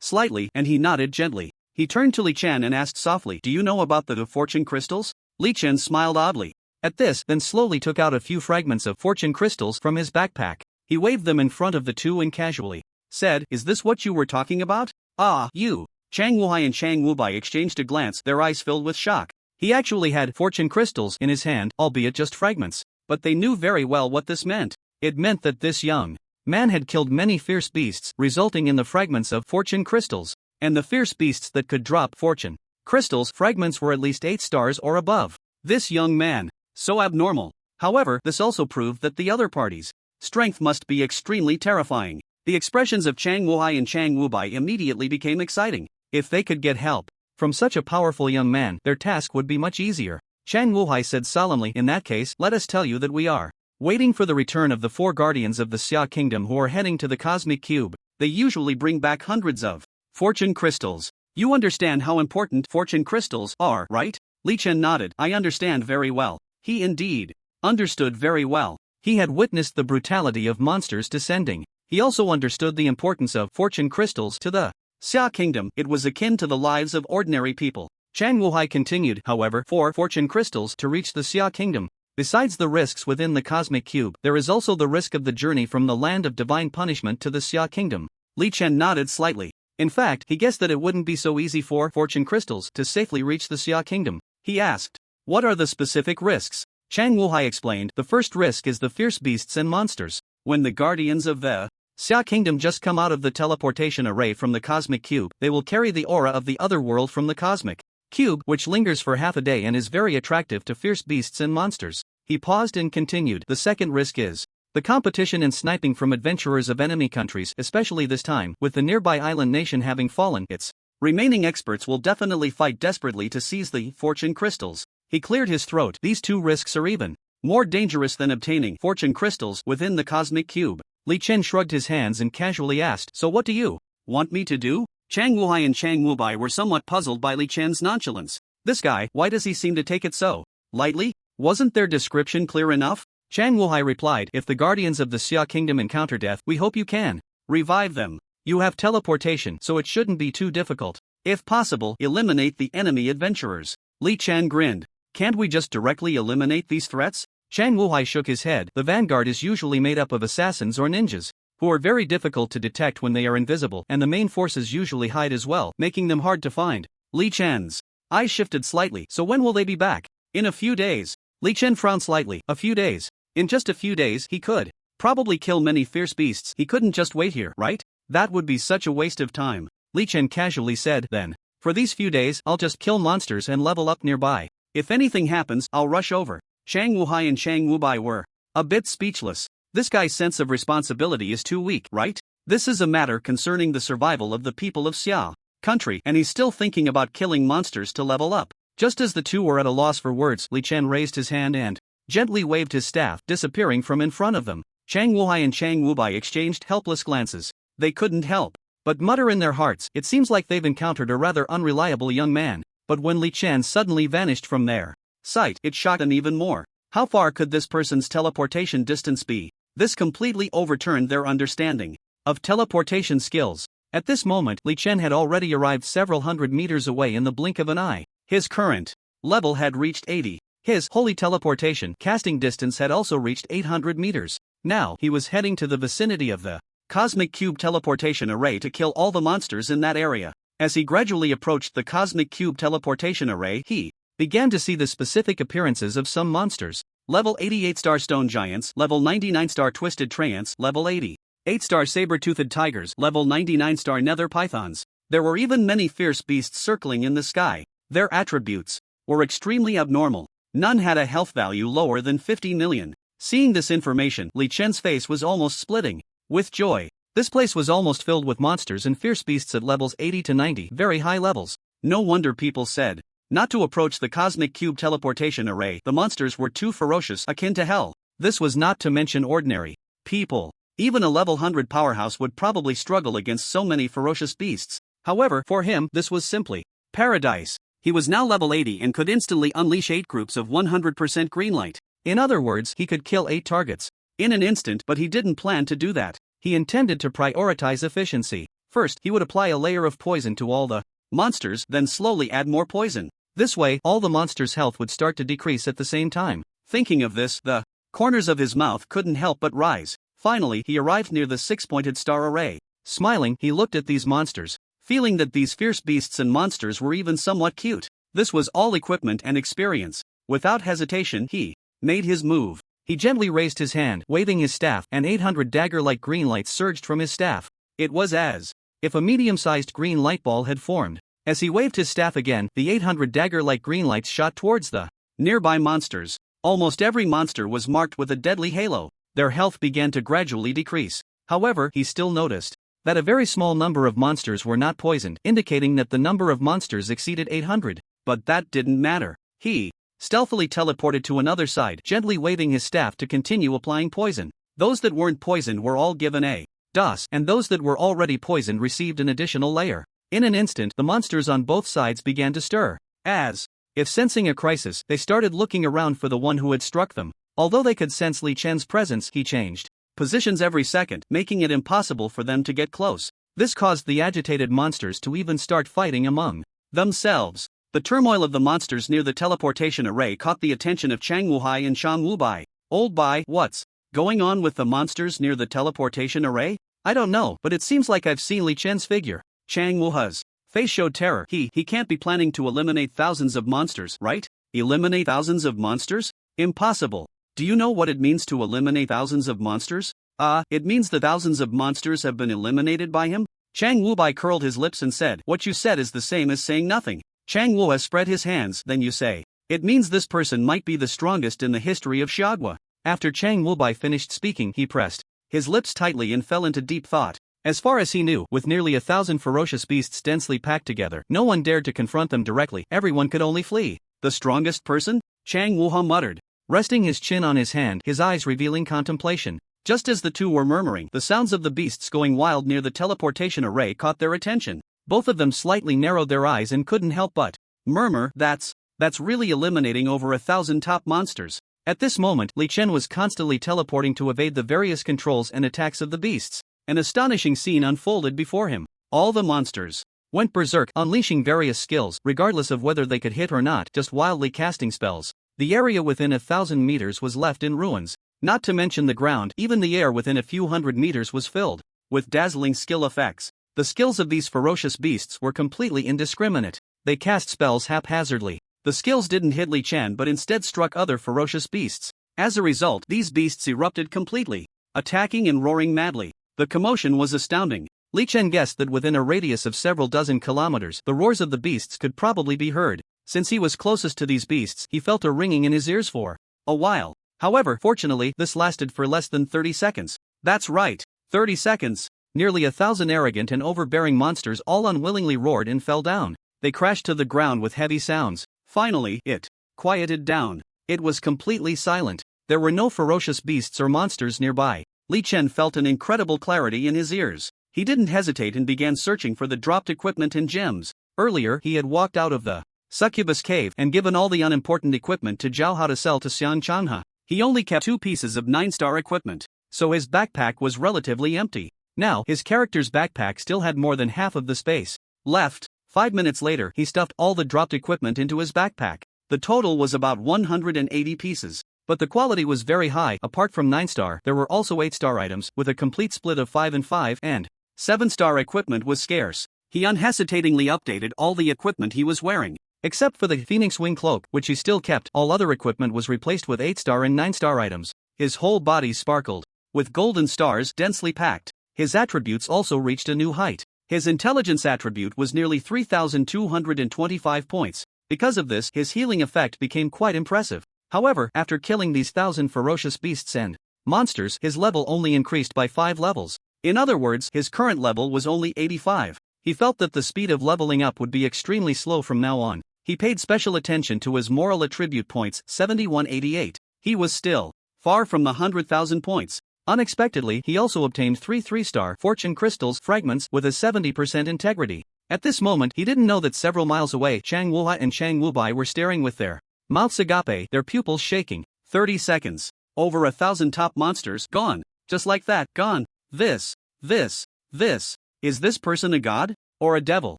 slightly, and he nodded gently. He turned to Li Chen and asked softly, do you know about the fortune crystals? Li Chen smiled oddly. At this, then slowly took out a few fragments of fortune crystals from his backpack. He waved them in front of the two and casually said, is this what you were talking about? Ah, you. Chang Wuhai and Chang Wubai exchanged a glance, their eyes filled with shock. He actually had fortune crystals in his hand, albeit just fragments. But they knew very well what this meant. It meant that this young man had killed many fierce beasts, resulting in the fragments of fortune crystals. And the fierce beasts that could drop fortune crystals fragments were at least 8 stars or above. This young man, so abnormal. However, this also proved that the other party's strength must be extremely terrifying. The expressions of Chang Wuhai and Chang Wubai immediately became exciting. If they could get help from such a powerful young man, their task would be much easier. Chang Wuhai said solemnly, in that case, let us tell you that we are waiting for the return of the 4 guardians of the Xia kingdom who are heading to the cosmic cube. They usually bring back hundreds of fortune crystals. You understand how important fortune crystals are, right? Li Chen nodded. I understand very well. He indeed understood very well. He had witnessed the brutality of monsters descending. He also understood the importance of fortune crystals to the Xia kingdom. It was akin to the lives of ordinary people. Chang Wuhai continued, however, for fortune crystals to reach the Xia kingdom. Besides the risks within the cosmic cube, there is also the risk of the journey from the land of divine punishment to the Xia kingdom. Li Chen nodded slightly. In fact, he guessed that it wouldn't be so easy for fortune crystals to safely reach the Xia kingdom. He asked, what are the specific risks? Chang Wuhai explained, the first risk is the fierce beasts and monsters. When the guardians of the Xia kingdom just come out of the teleportation array from the cosmic cube, they will carry the aura of the other world from the cosmic cube, which lingers for half a day and is very attractive to fierce beasts and monsters. He paused and continued, the second risk is the competition and sniping from adventurers of enemy countries, especially this time, with the nearby island nation having fallen. Its remaining experts will definitely fight desperately to seize the fortune crystals. He cleared his throat. These two risks are even more dangerous than obtaining fortune crystals within the cosmic cube. Li Chen shrugged his hands and casually asked, so what do you want me to do? Chang Wuhai and Chang Wubai were somewhat puzzled by Li Chen's nonchalance. This guy, why does he seem to take it so lightly? Wasn't their description clear enough? Chang Wuhai replied, if the guardians of the Xia kingdom encounter death, we hope you can revive them. You have teleportation, so it shouldn't be too difficult. If possible, eliminate the enemy adventurers. Li Chen grinned. Can't we just directly eliminate these threats? Chang Wuhai shook his head. The vanguard is usually made up of assassins or ninjas, who are very difficult to detect when they are invisible, and the main forces usually hide as well, making them hard to find. Li Chen's eyes shifted slightly. So when will they be back? In a few days. Li Chen frowned slightly. A few days. In just a few days, he could probably kill many fierce beasts. He couldn't just wait here, right? That would be such a waste of time. Li Chen casually said. Then, for these few days I'll just kill monsters and level up nearby. If anything happens, I'll rush over. Chang Wuhai and Chang Wubai were a bit speechless. This guy's sense of responsibility is too weak, right? This is a matter concerning the survival of the people of Xia country, and he's still thinking about killing monsters to level up. Just as the two were at a loss for words, Li Chen raised his hand and gently waved his staff, disappearing from in front of them. Chang Wuhai and Chang Wubai exchanged helpless glances. They couldn't help but mutter in their hearts, it seems like they've encountered a rather unreliable young man. But when Li Chen suddenly vanished from their sight, it shocked them even more. How far could this person's teleportation distance be? This completely overturned their understanding of teleportation skills. At this moment, Li Chen had already arrived several hundred meters away in the blink of an eye. His current level had reached 80. His holy teleportation casting distance had also reached 800 meters. Now, he was heading to the vicinity of the Cosmic Cube teleportation array to kill all the monsters in that area. As he gradually approached the Cosmic Cube teleportation array, he began to see the specific appearances of some monsters. Level 88 Star Stone Giants, Level 99 Star Twisted Treants, Level 88 Star Saber-Toothed Tigers, Level 99 Star Nether Pythons. There were even many fierce beasts circling in the sky. Their attributes were extremely abnormal. None had a health value lower than 50 million. Seeing this information, Li Chen's face was almost splitting with joy. This place was almost filled with monsters and fierce beasts at levels 80 to 90, very high levels. No wonder people said not to approach the Cosmic Cube teleportation array. The monsters were too ferocious, akin to hell. This was not to mention ordinary people. Even a level 100 powerhouse would probably struggle against so many ferocious beasts. However, for him, this was simply paradise. He was now level 80 and could instantly unleash 8 groups of 100% green light. In other words, he could kill 8 targets in an instant, but he didn't plan to do that. He intended to prioritize efficiency. First, he would apply a layer of poison to all the monsters, then slowly add more poison. This way, all the monsters' health would start to decrease at the same time. Thinking of this, the corners of his mouth couldn't help but rise. Finally, he arrived near the 6-pointed star array. Smiling, he looked at these monsters, feeling that these fierce beasts and monsters were even somewhat cute. This was all equipment and experience. Without hesitation, he made his move. He gently raised his hand, waving his staff, and 800 dagger-like green lights surged from his staff. It was as if a medium-sized green light ball had formed. As he waved his staff again, the 800 dagger-like green lights shot towards the nearby monsters. Almost every monster was marked with a deadly halo. Their health began to gradually decrease. However, he still noticed that a very small number of monsters were not poisoned, indicating that the number of monsters exceeded 800. But that didn't matter. He stealthily teleported to another side, gently waving his staff to continue applying poison. Those that weren't poisoned were all given a dose, and those that were already poisoned received an additional layer. In an instant, the monsters on both sides began to stir. As if sensing a crisis, they started looking around for the one who had struck them. Although they could sense Li Chen's presence, he changed positions every second, making it impossible for them to get close. This caused the agitated monsters to even start fighting among themselves. The turmoil of the monsters near the teleportation array caught the attention of Chang Wuhai and Chang Wubai. Old Bai, what's going on with the monsters near the teleportation array? I don't know, but it seems like I've seen Li Chen's figure. Chang Wuhai's face showed terror. He can't be planning to eliminate thousands of monsters, right? Eliminate thousands of monsters? Impossible. Do you know what it means to eliminate thousands of monsters? It means the thousands of monsters have been eliminated by him? Chang Wubai curled his lips and said, what you said is the same as saying nothing. Chang Wu has spread his hands, then you say. It means this person might be the strongest in the history of Xiagua. After Chang Wubai finished speaking, he pressed his lips tightly and fell into deep thought. As far as he knew, with nearly 1,000 ferocious beasts densely packed together, no one dared to confront them directly, everyone could only flee. The strongest person? Chang Wuha muttered, resting his chin on his hand, his eyes revealing contemplation. Just as the two were murmuring, the sounds of the beasts going wild near the teleportation array caught their attention. Both of them slightly narrowed their eyes and couldn't help but murmur, that's really eliminating over 1,000 top monsters. At this moment, Li Chen was constantly teleporting to evade the various controls and attacks of the beasts. An astonishing scene unfolded before him. All the monsters went berserk, unleashing various skills, regardless of whether they could hit or not, just wildly casting spells. The area within 1,000 meters was left in ruins. Not to mention the ground, even the air within a few hundred meters was filled with dazzling skill effects. The skills of these ferocious beasts were completely indiscriminate. They cast spells haphazardly. The skills didn't hit Li Chen but instead struck other ferocious beasts. As a result, these beasts erupted completely, attacking and roaring madly. The commotion was astounding. Li Chen guessed that within a radius of several dozen kilometers, the roars of the beasts could probably be heard. Since he was closest to these beasts, he felt a ringing in his ears for a while. However, fortunately, this lasted for less than 30 seconds. That's right, 30 seconds. Nearly 1,000 arrogant and overbearing monsters all unwillingly roared and fell down. They crashed to the ground with heavy sounds. Finally, it quieted down. It was completely silent. There were no ferocious beasts or monsters nearby. Li Chen felt an incredible clarity in his ears. He didn't hesitate and began searching for the dropped equipment and gems. Earlier, he had walked out of the succubus cave and given all the unimportant equipment to Zhao Hao to sell to Xian Chanhe. He only kept 2 pieces of 9-star equipment, so his backpack was relatively empty. Now, his character's backpack still had more than half of the space left. 5 minutes later, he stuffed all the dropped equipment into his backpack. The total was about 180 pieces. But the quality was very high. Apart from 9-star, there were also 8-star items, with a complete split of 5 and 5, and 7-star equipment was scarce. He unhesitatingly updated all the equipment he was wearing. Except for the Phoenix Wing cloak, which he still kept, all other equipment was replaced with 8-star and 9-star items. His whole body sparkled with golden stars densely packed. His attributes also reached a new height. His intelligence attribute was nearly 3,225 points. Because of this, his healing effect became quite impressive. However, after killing these 1,000 ferocious beasts and monsters, his level only increased by 5 levels. In other words, his current level was only 85. He felt that the speed of leveling up would be extremely slow from now on. He paid special attention to his moral attribute points, 7188. He was still far from the 100,000 points. Unexpectedly, he also obtained 3 3-star fortune crystals fragments with a 70% integrity. At this moment, he didn't know that several miles away, Chang Wuhai and Chang Wubai were staring with their mouths agape, their pupils shaking. 30 seconds. Over 1,000 top monsters gone. Just like that, gone. This. Is this person a god? Or a devil?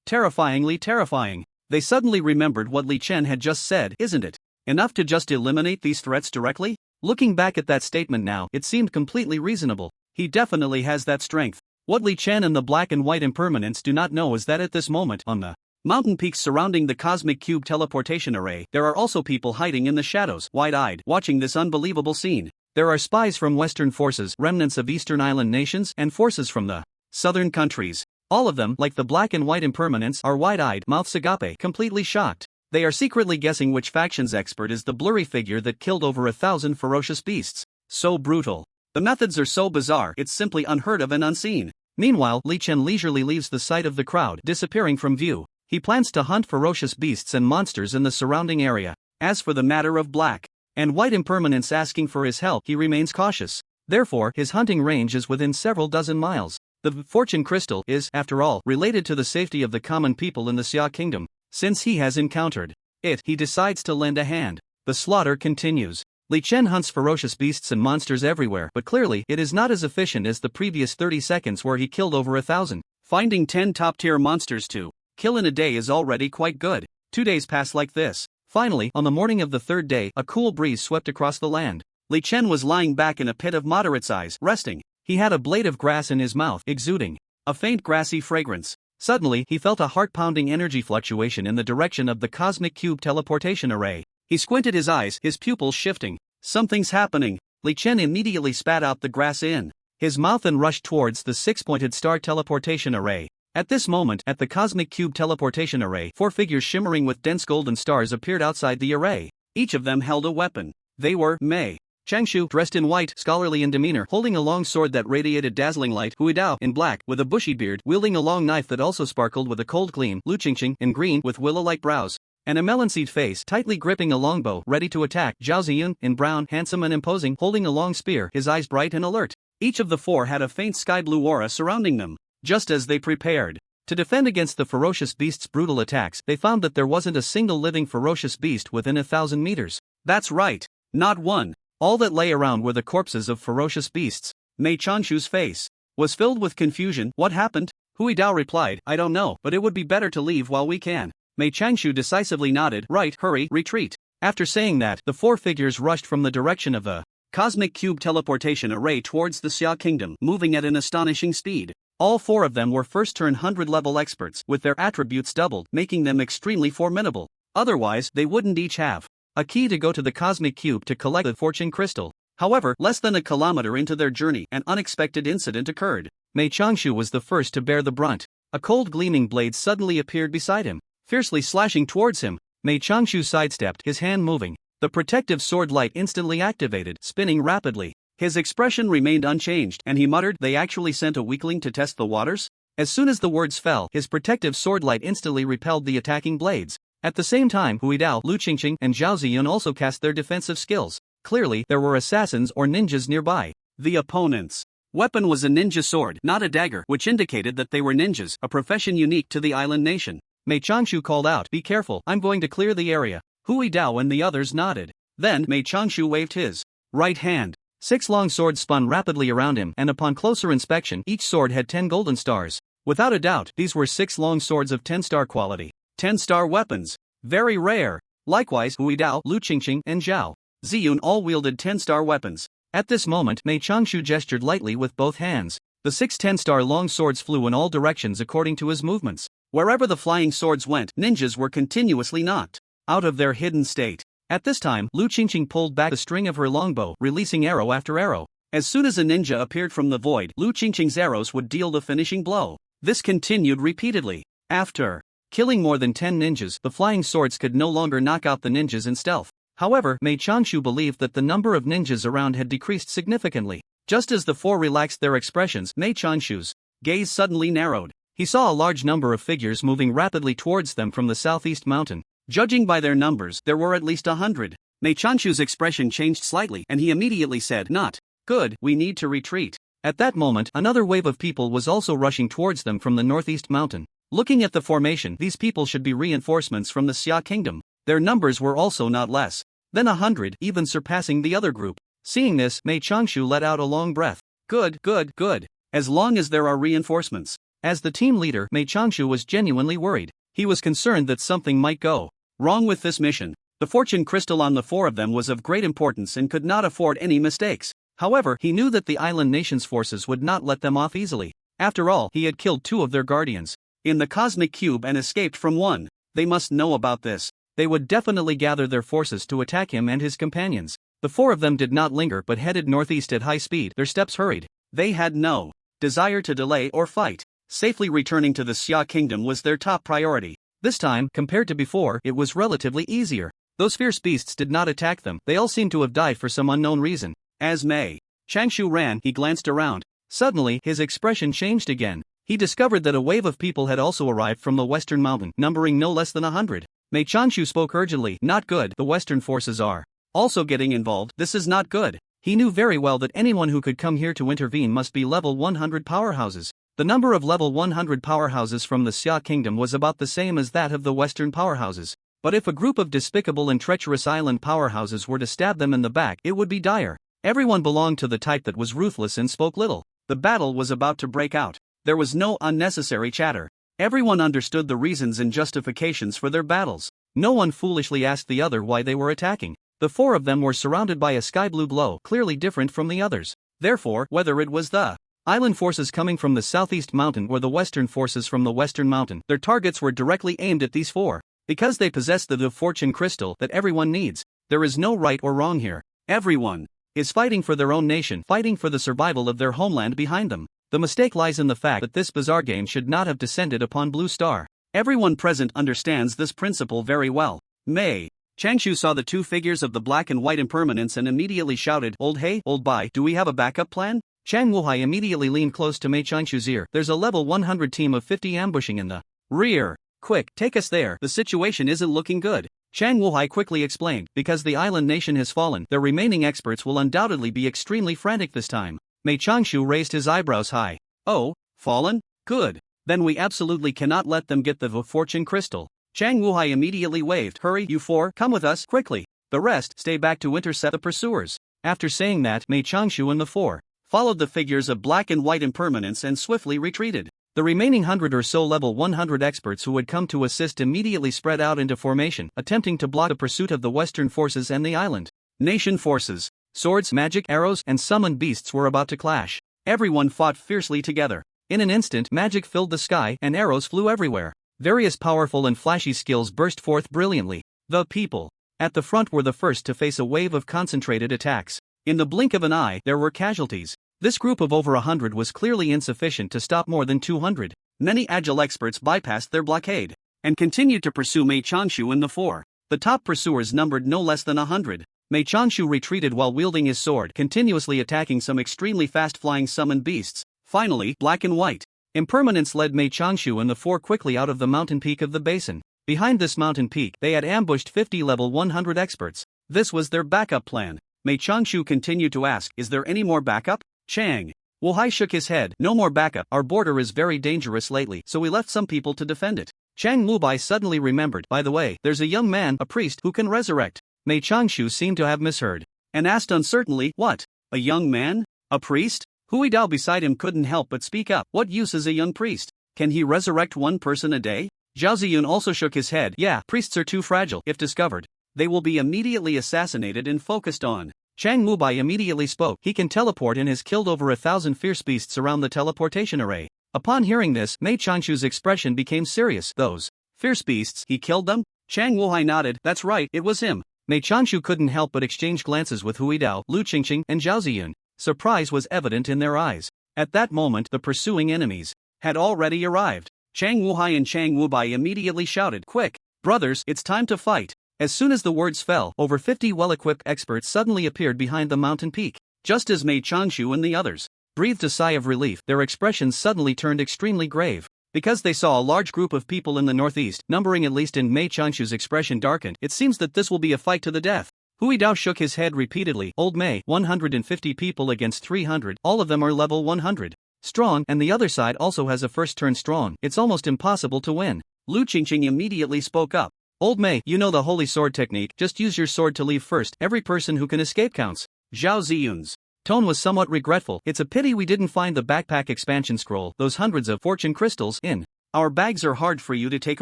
Terrifyingly terrifying. They suddenly remembered what Li Chen had just said. Isn't it enough to just eliminate these threats directly? Looking back at that statement now, it seemed completely reasonable. He definitely has that strength. What Li Chen and the black and white impermanents do not know is that at this moment, on the mountain peaks surrounding the Cosmic Cube teleportation array, there are also people hiding in the shadows, wide-eyed, watching this unbelievable scene. There are spies from Western forces, remnants of Eastern Island nations, and forces from the southern countries. All of them, like the black and white impermanents, are wide-eyed, mouths agape, completely shocked. They are secretly guessing which faction's expert is the blurry figure that killed over 1,000 ferocious beasts. So brutal. The methods are so bizarre, it's simply unheard of and unseen. Meanwhile, Li Chen leisurely leaves the sight of the crowd, disappearing from view. He plans to hunt ferocious beasts and monsters in the surrounding area. As for the matter of black and white impermanents asking for his help, he remains cautious. Therefore, his hunting range is within several dozen miles. The fortune crystal is, after all, related to the safety of the common people in the Xia Kingdom. Since he has encountered it, he decides to lend a hand. The slaughter continues. Li Chen hunts ferocious beasts and monsters everywhere, but clearly, it is not as efficient as the previous 30 seconds where he killed over 1,000. Finding 10 top-tier monsters to kill in a day is already quite good. 2 days pass like this. Finally, on the morning of the 3rd day, a cool breeze swept across the land. Li Chen was lying back in a pit of moderate size, resting. He had a blade of grass in his mouth, exuding a faint grassy fragrance. Suddenly, he felt a heart-pounding energy fluctuation in the direction of the Cosmic Cube teleportation array. He squinted his eyes, his pupils shifting. Something's happening. Li Chen immediately spat out the grass in his mouth and rushed towards the 6-pointed star teleportation array. At this moment, at the Cosmic Cube teleportation array, 4 figures shimmering with dense golden stars appeared outside the array. Each of them held a weapon. They were Mei Changshu, dressed in white, scholarly in demeanor, holding a long sword that radiated dazzling light, Huidao, in black, with a bushy beard, wielding a long knife that also sparkled with a cold gleam, Lu Qingqing, in green, with willow-like brows and a melon-seed face, tightly gripping a longbow, ready to attack, Zhao Ziyun, in brown, handsome and imposing, holding a long spear, his eyes bright and alert. Each of the 4 had a faint sky-blue aura surrounding them. Just as they prepared to defend against the ferocious beast's brutal attacks, they found that there wasn't a single living ferocious beast within 1,000 meters. That's right, not one. All that lay around were the corpses of ferocious beasts. Mei Changshu's face was filled with confusion. What happened? Hui Dao replied, I don't know, but it would be better to leave while we can. Mei Changshu decisively nodded, right, hurry, retreat. After saying that, the 4 figures rushed from the direction of the Cosmic Cube teleportation array towards the Xia Kingdom, moving at an astonishing speed. All 4 of them were first-turn 100-level experts, with their attributes doubled, making them extremely formidable. Otherwise, they wouldn't each have a key to go to the Cosmic Cube to collect the fortune crystal. However, less than a kilometer into their journey, an unexpected incident occurred. Mei Changshu was the first to bear the brunt. A cold gleaming blade suddenly appeared beside him, fiercely slashing towards him. Mei Changshu sidestepped, his hand moving. The protective sword light instantly activated, spinning rapidly. His expression remained unchanged, and he muttered, "They actually sent a weakling to test the waters?" As soon as the words fell, his protective sword light instantly repelled the attacking blades. At the same time, Hui Dao, Lu Qingqing, and Zhao Ziyun also cast their defensive skills. Clearly, there were assassins or ninjas nearby. The opponent's weapon was a ninja sword, not a dagger, which indicated that they were ninjas, a profession unique to the island nation. Mei Changshu called out, "Be careful, I'm going to clear the area." Hui Dao and the others nodded. Then, Mei Changshu waved his right hand. 6 long swords spun rapidly around him, and upon closer inspection, each sword had 10 golden stars. Without a doubt, these were 6 long swords of 10-star quality. 10-star weapons. Very rare. Likewise, Hui Dao, Lu Qingqing, and Zhao Ziyun all wielded 10-star weapons. At this moment, Mei Changshu gestured lightly with both hands. The 6 10-star long swords flew in all directions according to his movements. Wherever the flying swords went, ninjas were continuously knocked out of their hidden state. At this time, Lu Qingqing pulled back the string of her longbow, releasing arrow after arrow. As soon as a ninja appeared from the void, Lu Qingqing's arrows would deal the finishing blow. This continued repeatedly. After killing more than 10 ninjas, the flying swords could no longer knock out the ninjas in stealth. However, Mei Changshu believed that the number of ninjas around had decreased significantly. Just as the 4 relaxed their expressions, Mei Changshu's gaze suddenly narrowed. He saw a large number of figures moving rapidly towards them from the southeast mountain. Judging by their numbers, there were at least 100. Mei Changshu's expression changed slightly, and he immediately said, "Not good, we need to retreat." At that moment, another wave of people was also rushing towards them from the northeast mountain. Looking at the formation, these people should be reinforcements from the Xia kingdom. Their numbers were also not less than 100, even surpassing the other group. Seeing this, Mei Changshu let out a long breath. Good, good, good. As long as there are reinforcements. As the team leader, Mei Changshu was genuinely worried. He was concerned that something might go wrong with this mission. The fortune crystal on the 4 of them was of great importance and could not afford any mistakes. However, he knew that the island nation's forces would not let them off easily. After all, he had killed 2 of their guardians in the cosmic cube and escaped from 1. They must know about this. They would definitely gather their forces to attack him and his companions. The 4 of them did not linger but headed northeast at high speed. Their steps hurried. They had no desire to delay or fight. Safely returning to the Xia kingdom was their top priority. This time, compared to before, it was relatively easier. Those fierce beasts did not attack them. They all seemed to have died for some unknown reason. As Mei Changshu ran, he glanced around. Suddenly, his expression changed again. He discovered that a wave of people had also arrived from the western mountain, numbering no less than 100. Mei Changshu spoke urgently. "Not good, the western forces are also getting involved. This is not good." He knew very well that anyone who could come here to intervene must be level 100 powerhouses. The number of level 100 powerhouses from the Xia kingdom was about the same as that of the western powerhouses. But if a group of despicable and treacherous island powerhouses were to stab them in the back, it would be dire. Everyone belonged to the type that was ruthless and spoke little. The battle was about to break out. There was no unnecessary chatter. Everyone understood the reasons and justifications for their battles. No one foolishly asked the other why they were attacking. The 4 of them were surrounded by a sky blue glow, clearly different from the others. Therefore, whether it was the island forces coming from the southeast mountain or the western forces from the western mountain, their targets were directly aimed at these 4. Because they possessed the fortune crystal that everyone needs, there is no right or wrong here. Everyone is fighting for their own nation, fighting for the survival of their homeland behind them. The mistake lies in the fact that this bizarre game should not have descended upon Blue Star. Everyone present understands this principle very well. Mei Changshu saw the 2 figures of the black and white impermanence and immediately shouted, "Old hey, old bye, do we have a backup plan?" Chang Wuhai immediately leaned close to Mei Changshu's ear. "There's a level 100 team of 50 ambushing in the rear. Quick, take us there. The situation isn't looking good." Chang Wuhai quickly explained, "Because the island nation has fallen, their remaining experts will undoubtedly be extremely frantic this time." Mei Changshu raised his eyebrows high. "Oh, fallen? Good. Then we absolutely cannot let them get the fortune crystal." Chang Wuhai immediately waved. "Hurry, you 4, come with us, quickly. The rest, stay back to intercept the pursuers." After saying that, Mei Changshu and the 4 followed the figures of black and white impermanence and swiftly retreated. The remaining 100 or so level 100 experts who had come to assist immediately spread out into formation, attempting to block the pursuit of the western forces and the island nation forces. Swords, magic, arrows, and summoned beasts were about to clash. Everyone fought fiercely together. In an instant, magic filled the sky and arrows flew everywhere. Various powerful and flashy skills burst forth brilliantly. The people at the front were the first to face a wave of concentrated attacks. In the blink of an eye, there were casualties. This group of over 100 was clearly insufficient to stop more than 200. Many agile experts bypassed their blockade and continued to pursue Mei Changshu in the four. The top pursuers numbered no less than 100. Mei Changshu retreated while wielding his sword, continuously attacking some extremely fast-flying summoned beasts. Finally, Black and White Impermanence led Mei Changshu and the four quickly out of the mountain peak of the basin. Behind this mountain peak, they had ambushed 50 level 100 experts. This was their backup plan. Mei Changshu continued to ask, "Is there any more backup?" Chang Wuhai shook his head. "No more backup. Our border is very dangerous lately, so we left some people to defend it." Chang Wubai suddenly remembered, "By the way, there's a young man, a priest, who can resurrect." Mei Changshu seemed to have misheard and asked uncertainly, "What? A young man? A priest?" Hui Dao beside him couldn't help but speak up. "What use is a young priest? Can he resurrect one person a day?" Zhao Ziyun also shook his head. "Yeah, priests are too fragile. If discovered, they will be immediately assassinated and focused on." Chang Wubai immediately spoke. "He can teleport and has killed over 1,000 fierce beasts around the teleportation array." Upon hearing this, Mei Changshu's expression became serious. "Those fierce beasts, he killed them?" Chang Wuhai nodded. "That's right, it was him." Mei Changshu couldn't help but exchange glances with Hui Dao, Lu Qingqing, and Zhao Ziyun. Surprise was evident in their eyes. At that moment, the pursuing enemies had already arrived. Chang Wuhai and Chang Wubai immediately shouted, "Quick, brothers, it's time to fight." As soon as the words fell, over 50 well-equipped experts suddenly appeared behind the mountain peak. Just as Mei Changshu and the others breathed a sigh of relief, their expressions suddenly turned extremely grave. Because they saw a large group of people in the northeast, numbering at least, in Mei Changshu's expression darkened. "It seems that this will be a fight to the death." Hui Dao shook his head repeatedly. "Old Mei, 150 people against 300, all of them are level 100. Strong, and the other side also has a first turn strong. It's almost impossible to win." Lu Qingqing immediately spoke up. "Old Mei, you know the holy sword technique, just use your sword to leave first, every person who can escape counts." Zhao Ziyun's tone was somewhat regretful. "It's a pity we didn't find the backpack expansion scroll, those hundreds of fortune crystals, in our bags are hard for you to take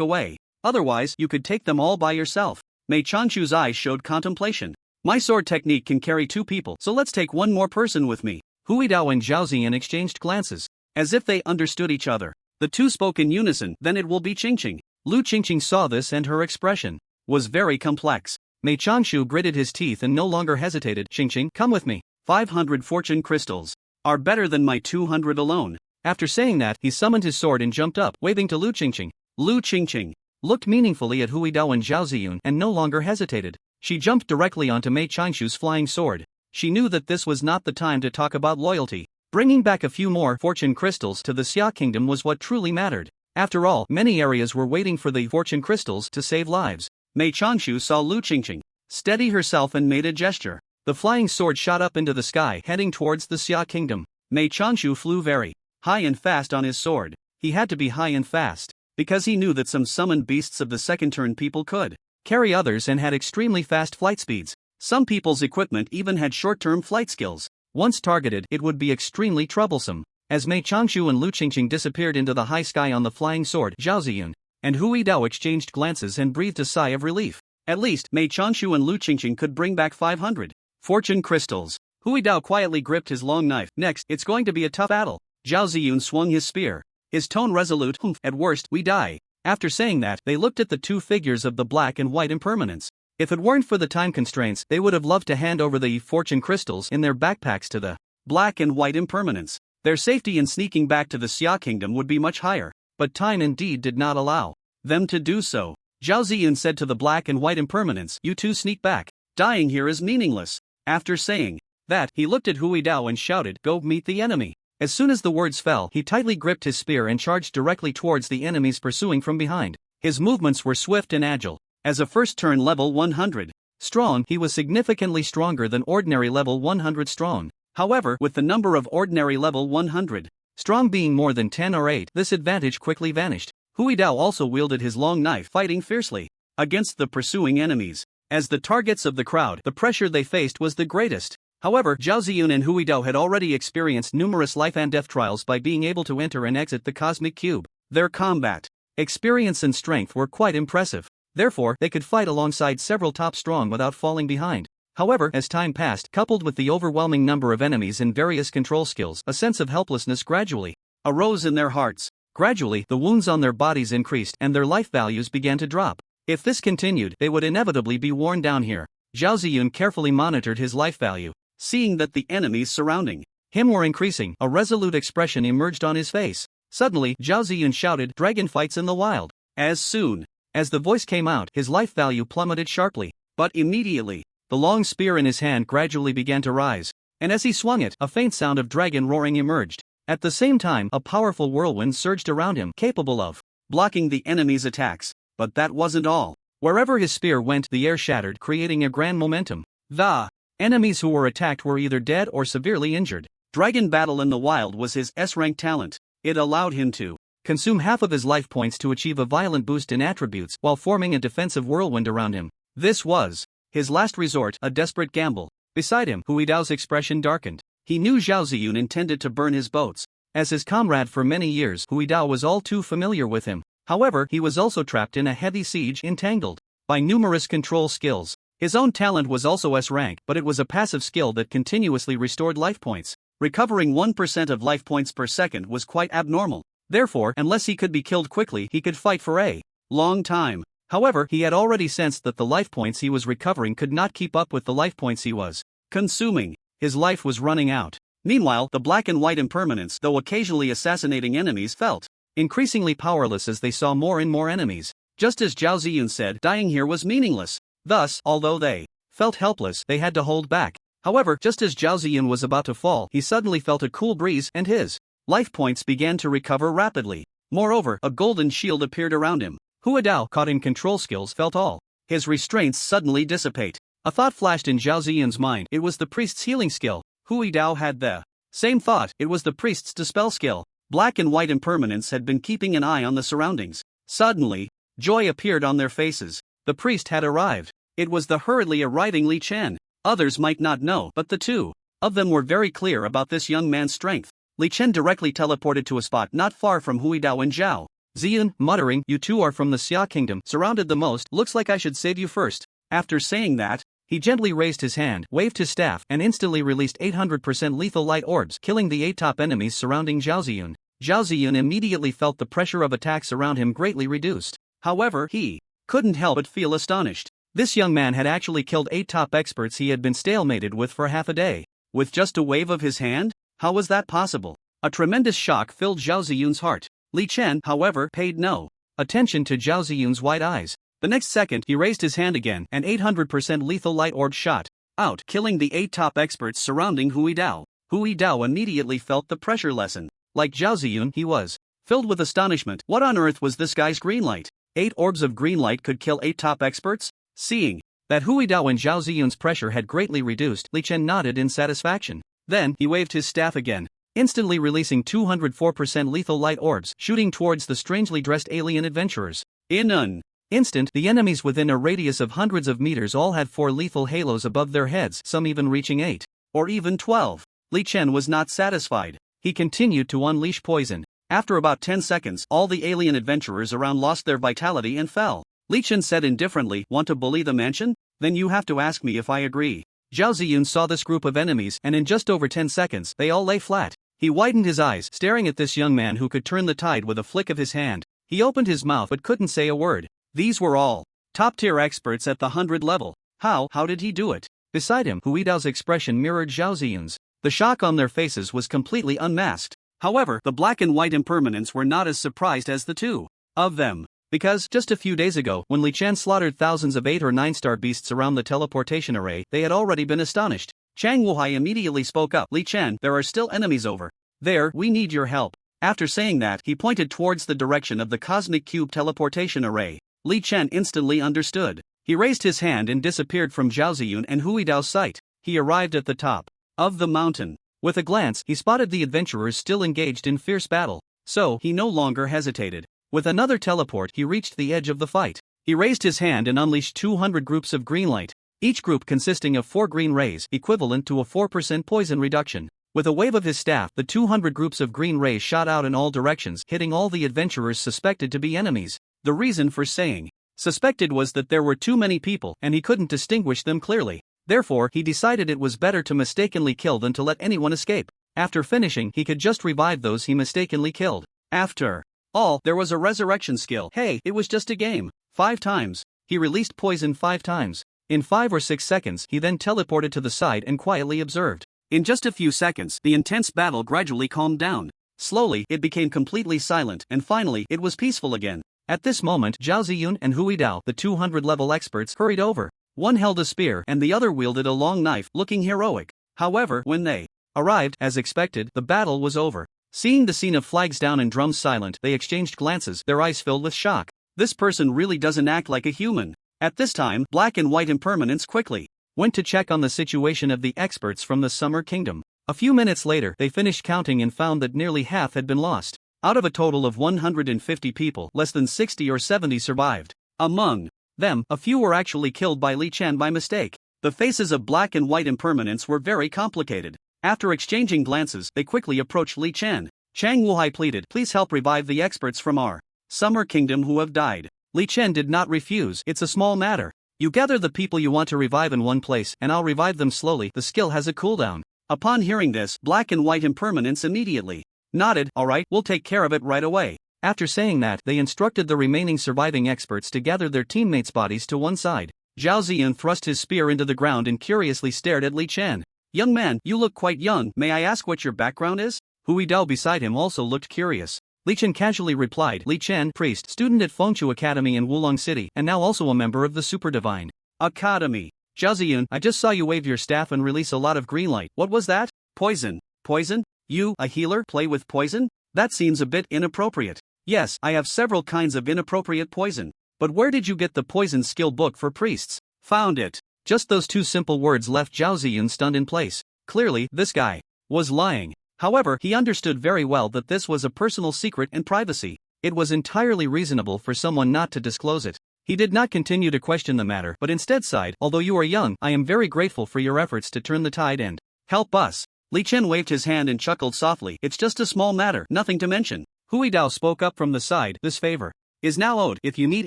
away. Otherwise, you could take them all by yourself." Mei Changshu's eyes showed contemplation. "My sword technique can carry 2 people, so let's take one more person with me." Hui Dao and Zhao Ziyan exchanged glances, as if they understood each other. The two spoke in unison. "Then it will be Qingqing." Lu Qingqing saw this and her expression was very complex. Mei Changshu gritted his teeth and no longer hesitated. "Qingqing, come with me. 500 fortune crystals are better than my 200 alone." After saying that, he summoned his sword and jumped up, waving to Lu Qingqing. Lu Qingqing looked meaningfully at Hui Dao and Zhao Ziyun and no longer hesitated. She jumped directly onto Mei Changshu's flying sword. She knew that this was not the time to talk about loyalty. Bringing back a few more fortune crystals to the Xia Kingdom was what truly mattered. After all, many areas were waiting for the fortune crystals to save lives. Mei Changshu saw Lu Qingqing steady herself and made a gesture. The flying sword shot up into the sky, heading towards the Xia Kingdom. Mei Changshu flew very high and fast on his sword. He had to be high and fast, because he knew that some summoned beasts of the second turn people could carry others and had extremely fast flight speeds. Some people's equipment even had short-term flight skills. Once targeted, it would be extremely troublesome. As Mei Changshu and Lu Qingqing disappeared into the high sky on the flying sword, Zhao Ziyun and Hui Dao exchanged glances and breathed a sigh of relief. At least, Mei Changshu and Lu Qingqing could bring back 500 fortune crystals. Hui Dao quietly gripped his long knife. "Next, it's going to be a tough battle." Zhao Ziyun swung his spear, his tone resolute. "At worst, we die." After saying that, they looked at the two figures of the Black and White Impermanence. If it weren't for the time constraints, they would have loved to hand over the fortune crystals in their backpacks to the Black and White Impermanence. Their safety in sneaking back to the Xia Kingdom would be much higher, but time indeed did not allow them to do so. Zhao Ziyun said to the Black and White Impermanence, "You two sneak back. Dying here is meaningless." After saying that, he looked at Hui Dao and shouted, "Go meet the enemy." As soon as the words fell, he tightly gripped his spear and charged directly towards the enemies pursuing from behind. His movements were swift and agile. As a first-turn level 100 strong, he was significantly stronger than ordinary level 100 strong. However, with the number of ordinary level 100 strong being more than 10 or 8, this advantage quickly vanished. Hui Dao also wielded his long knife, fighting fiercely against the pursuing enemies. As the targets of the crowd, the pressure they faced was the greatest. However, Zhao Ziyun and Hui Dao had already experienced numerous life and death trials by being able to enter and exit the cosmic cube. Their combat experience and strength were quite impressive. Therefore, they could fight alongside several top strong without falling behind. However, as time passed, coupled with the overwhelming number of enemies and various control skills, a sense of helplessness gradually arose in their hearts. Gradually, the wounds on their bodies increased and their life values began to drop. If this continued, they would inevitably be worn down here. Zhao Ziyun carefully monitored his life value, seeing that the enemies surrounding him were increasing. A resolute expression emerged on his face. Suddenly, Zhao Ziyun shouted, "Dragon fights in the wild." As soon as the voice came out, his life value plummeted sharply. But immediately, the long spear in his hand gradually began to rise. And as he swung it, a faint sound of dragon roaring emerged. At the same time, a powerful whirlwind surged around him, capable of blocking the enemy's attacks. But that wasn't all. Wherever his spear went, the air shattered, creating a grand momentum. The enemies who were attacked were either dead or severely injured. Dragon Battle in the Wild was his S-rank talent. It allowed him to consume half of his life points to achieve a violent boost in attributes while forming a defensive whirlwind around him. This was his last resort, a desperate gamble. Beside him, Hui Dao's expression darkened. He knew Zhao Ziyun intended to burn his boats. As his comrade for many years, Hui Dao was all too familiar with him. However, he was also trapped in a heavy siege, entangled by numerous control skills. His own talent was also S-rank, but it was a passive skill that continuously restored life points. Recovering 1% of life points per second was quite abnormal. Therefore, unless he could be killed quickly, he could fight for a long time. However, he had already sensed that the life points he was recovering could not keep up with the life points he was consuming. His life was running out. Meanwhile, the black and white impermanents, though occasionally assassinating enemies, felt increasingly powerless as they saw more and more enemies. Just as Zhao Ziyun said, dying here was meaningless. Thus, although they felt helpless, they had to hold back. However, just as Zhao Ziyun was about to fall, he suddenly felt a cool breeze, and his life points began to recover rapidly. Moreover, a golden shield appeared around him. Hui Dao, caught in control skills, felt all his restraints suddenly dissipate. A thought flashed in Zhao Ziyun's mind. It was the priest's healing skill. Hui Dao had the same thought. It was the priest's dispel skill. Black and white impermanents had been keeping an eye on the surroundings. Suddenly, joy appeared on their faces. The priest had arrived. It was the hurriedly arriving Li Chen. Others might not know, but the two of them were very clear about this young man's strength. Li Chen directly teleported to a spot not far from Hui Dao and Zhao Ziyun, muttering, "You two are from the Xia kingdom, surrounded the most, looks like I should save you first." After saying that, he gently raised his hand, waved his staff, and instantly released 800% lethal light orbs, killing the 8 top enemies surrounding Zhao Ziyun. Zhao Ziyun immediately felt the pressure of attacks around him greatly reduced. However, he couldn't help but feel astonished. This young man had actually killed 8 top experts he had been stalemated with for half a day. With just a wave of his hand? How was that possible? A tremendous shock filled Zhao Ziyun's heart. Li Chen, however, paid no attention to Zhao Ziyun's wide eyes. The next second, he raised his hand again, and 800% lethal light orb shot out, killing the 8 top experts surrounding Hui Dao. Hui Dao immediately felt the pressure lessen. Like Zhao Ziyun, he was filled with astonishment. What on earth was this guy's green light? 8 orbs of green light could kill 8 top experts? Seeing that Hui Dao and Zhao Ziyun's pressure had greatly reduced, Li Chen nodded in satisfaction. Then, he waved his staff again, instantly releasing 204% lethal light orbs, shooting towards the strangely dressed alien adventurers. In an instant, the enemies within a radius of hundreds of meters all had 4 lethal halos above their heads, some even reaching 8 or even 12. Li Chen was not satisfied. He continued to unleash poison. After about 10 seconds, all the alien adventurers around lost their vitality and fell. Li Chen said indifferently, "Want to bully the mansion? Then you have to ask me if I agree." Zhao Ziyun saw this group of enemies, and in just over 10 seconds, they all lay flat. He widened his eyes, staring at this young man who could turn the tide with a flick of his hand. He opened his mouth but couldn't say a word. These were all top-tier experts at the 100 level. How did he do it? Beside him, Hui Dao's expression mirrored Zhao Ziyun's. The shock on their faces was completely unmasked. However, the black and white impermanents were not as surprised as the two of them. Because, just a few days ago, when Li Chen slaughtered thousands of 8 or 9-star beasts around the teleportation array, they had already been astonished. Chang Wuhai immediately spoke up, "Li Chen, there are still enemies over there, we need your help." After saying that, he pointed towards the direction of the cosmic cube teleportation array. Li Chen instantly understood. He raised his hand and disappeared from Zhao Ziyun and Hui Dao's sight. He arrived at the top of the mountain. With a glance, he spotted the adventurers still engaged in fierce battle. So, he no longer hesitated. With another teleport, he reached the edge of the fight. He raised his hand and unleashed 200 groups of green light, each group consisting of 4 green rays, equivalent to a 4% poison reduction. With a wave of his staff, the 200 groups of green rays shot out in all directions, hitting all the adventurers suspected to be enemies. The reason for saying suspected was that there were too many people, and he couldn't distinguish them clearly. Therefore, he decided it was better to mistakenly kill than to let anyone escape. After finishing, he could just revive those he mistakenly killed. After all, there was a resurrection skill. Hey, it was just a game. 5 times. He released poison 5 times. In 5 or 6 seconds, he then teleported to the side and quietly observed. In just a few seconds, the intense battle gradually calmed down. Slowly, it became completely silent, and finally, it was peaceful again. At this moment, Zhao Ziyun and Hui Dao, the 200-level experts, hurried over. One held a spear and the other wielded a long knife, looking heroic. However, when they arrived, as expected, the battle was over. Seeing the scene of flags down and drums silent, they exchanged glances, their eyes filled with shock. This person really doesn't act like a human. At this time, Black and White Impermanence quickly went to check on the situation of the experts from the Summer Kingdom. A few minutes later, they finished counting and found that nearly half had been lost. Out of a total of 150 people, less than 60 or 70 survived. Among them, a few were actually killed by Li Chen by mistake. The faces of Black and White Impermanence were very complicated. After exchanging glances, they quickly approached Li Chen. Chang Wuhai pleaded, "Please help revive the experts from our Summer Kingdom who have died." Li Chen did not refuse, "It's a small matter. You gather the people you want to revive in one place, and I'll revive them slowly. The skill has a cooldown." Upon hearing this, Black and White Impermanence immediately nodded, "Alright, we'll take care of it right away." After saying that, they instructed the remaining surviving experts to gather their teammates' bodies to one side. Zhao Ziyan thrust his spear into the ground and curiously stared at Li Chen. "Young man, you look quite young. May I ask what your background is?" Hui Dao beside him also looked curious. Li Chen casually replied, "Li Chen, priest, student at Fengchu Academy in Wulong City, and now also a member of the Super Divine Academy." "Zhao Ziyun, I just saw you wave your staff and release a lot of green light. What was that?" "Poison." "Poison? You, a healer, play with poison? That seems a bit inappropriate." "Yes, I have several kinds of inappropriate poison. But where did you get the poison skill book for priests?" "Found it." Just those two simple words left Zhao Ziyun stunned in place. Clearly, this guy was lying. However, he understood very well that this was a personal secret and privacy. It was entirely reasonable for someone not to disclose it. He did not continue to question the matter, but instead sighed, "Although you are young, I am very grateful for your efforts to turn the tide and help us." Li Chen waved his hand and chuckled softly, "It's just a small matter, nothing to mention." Hui Dao spoke up from the side, "This favor is now owed. If you need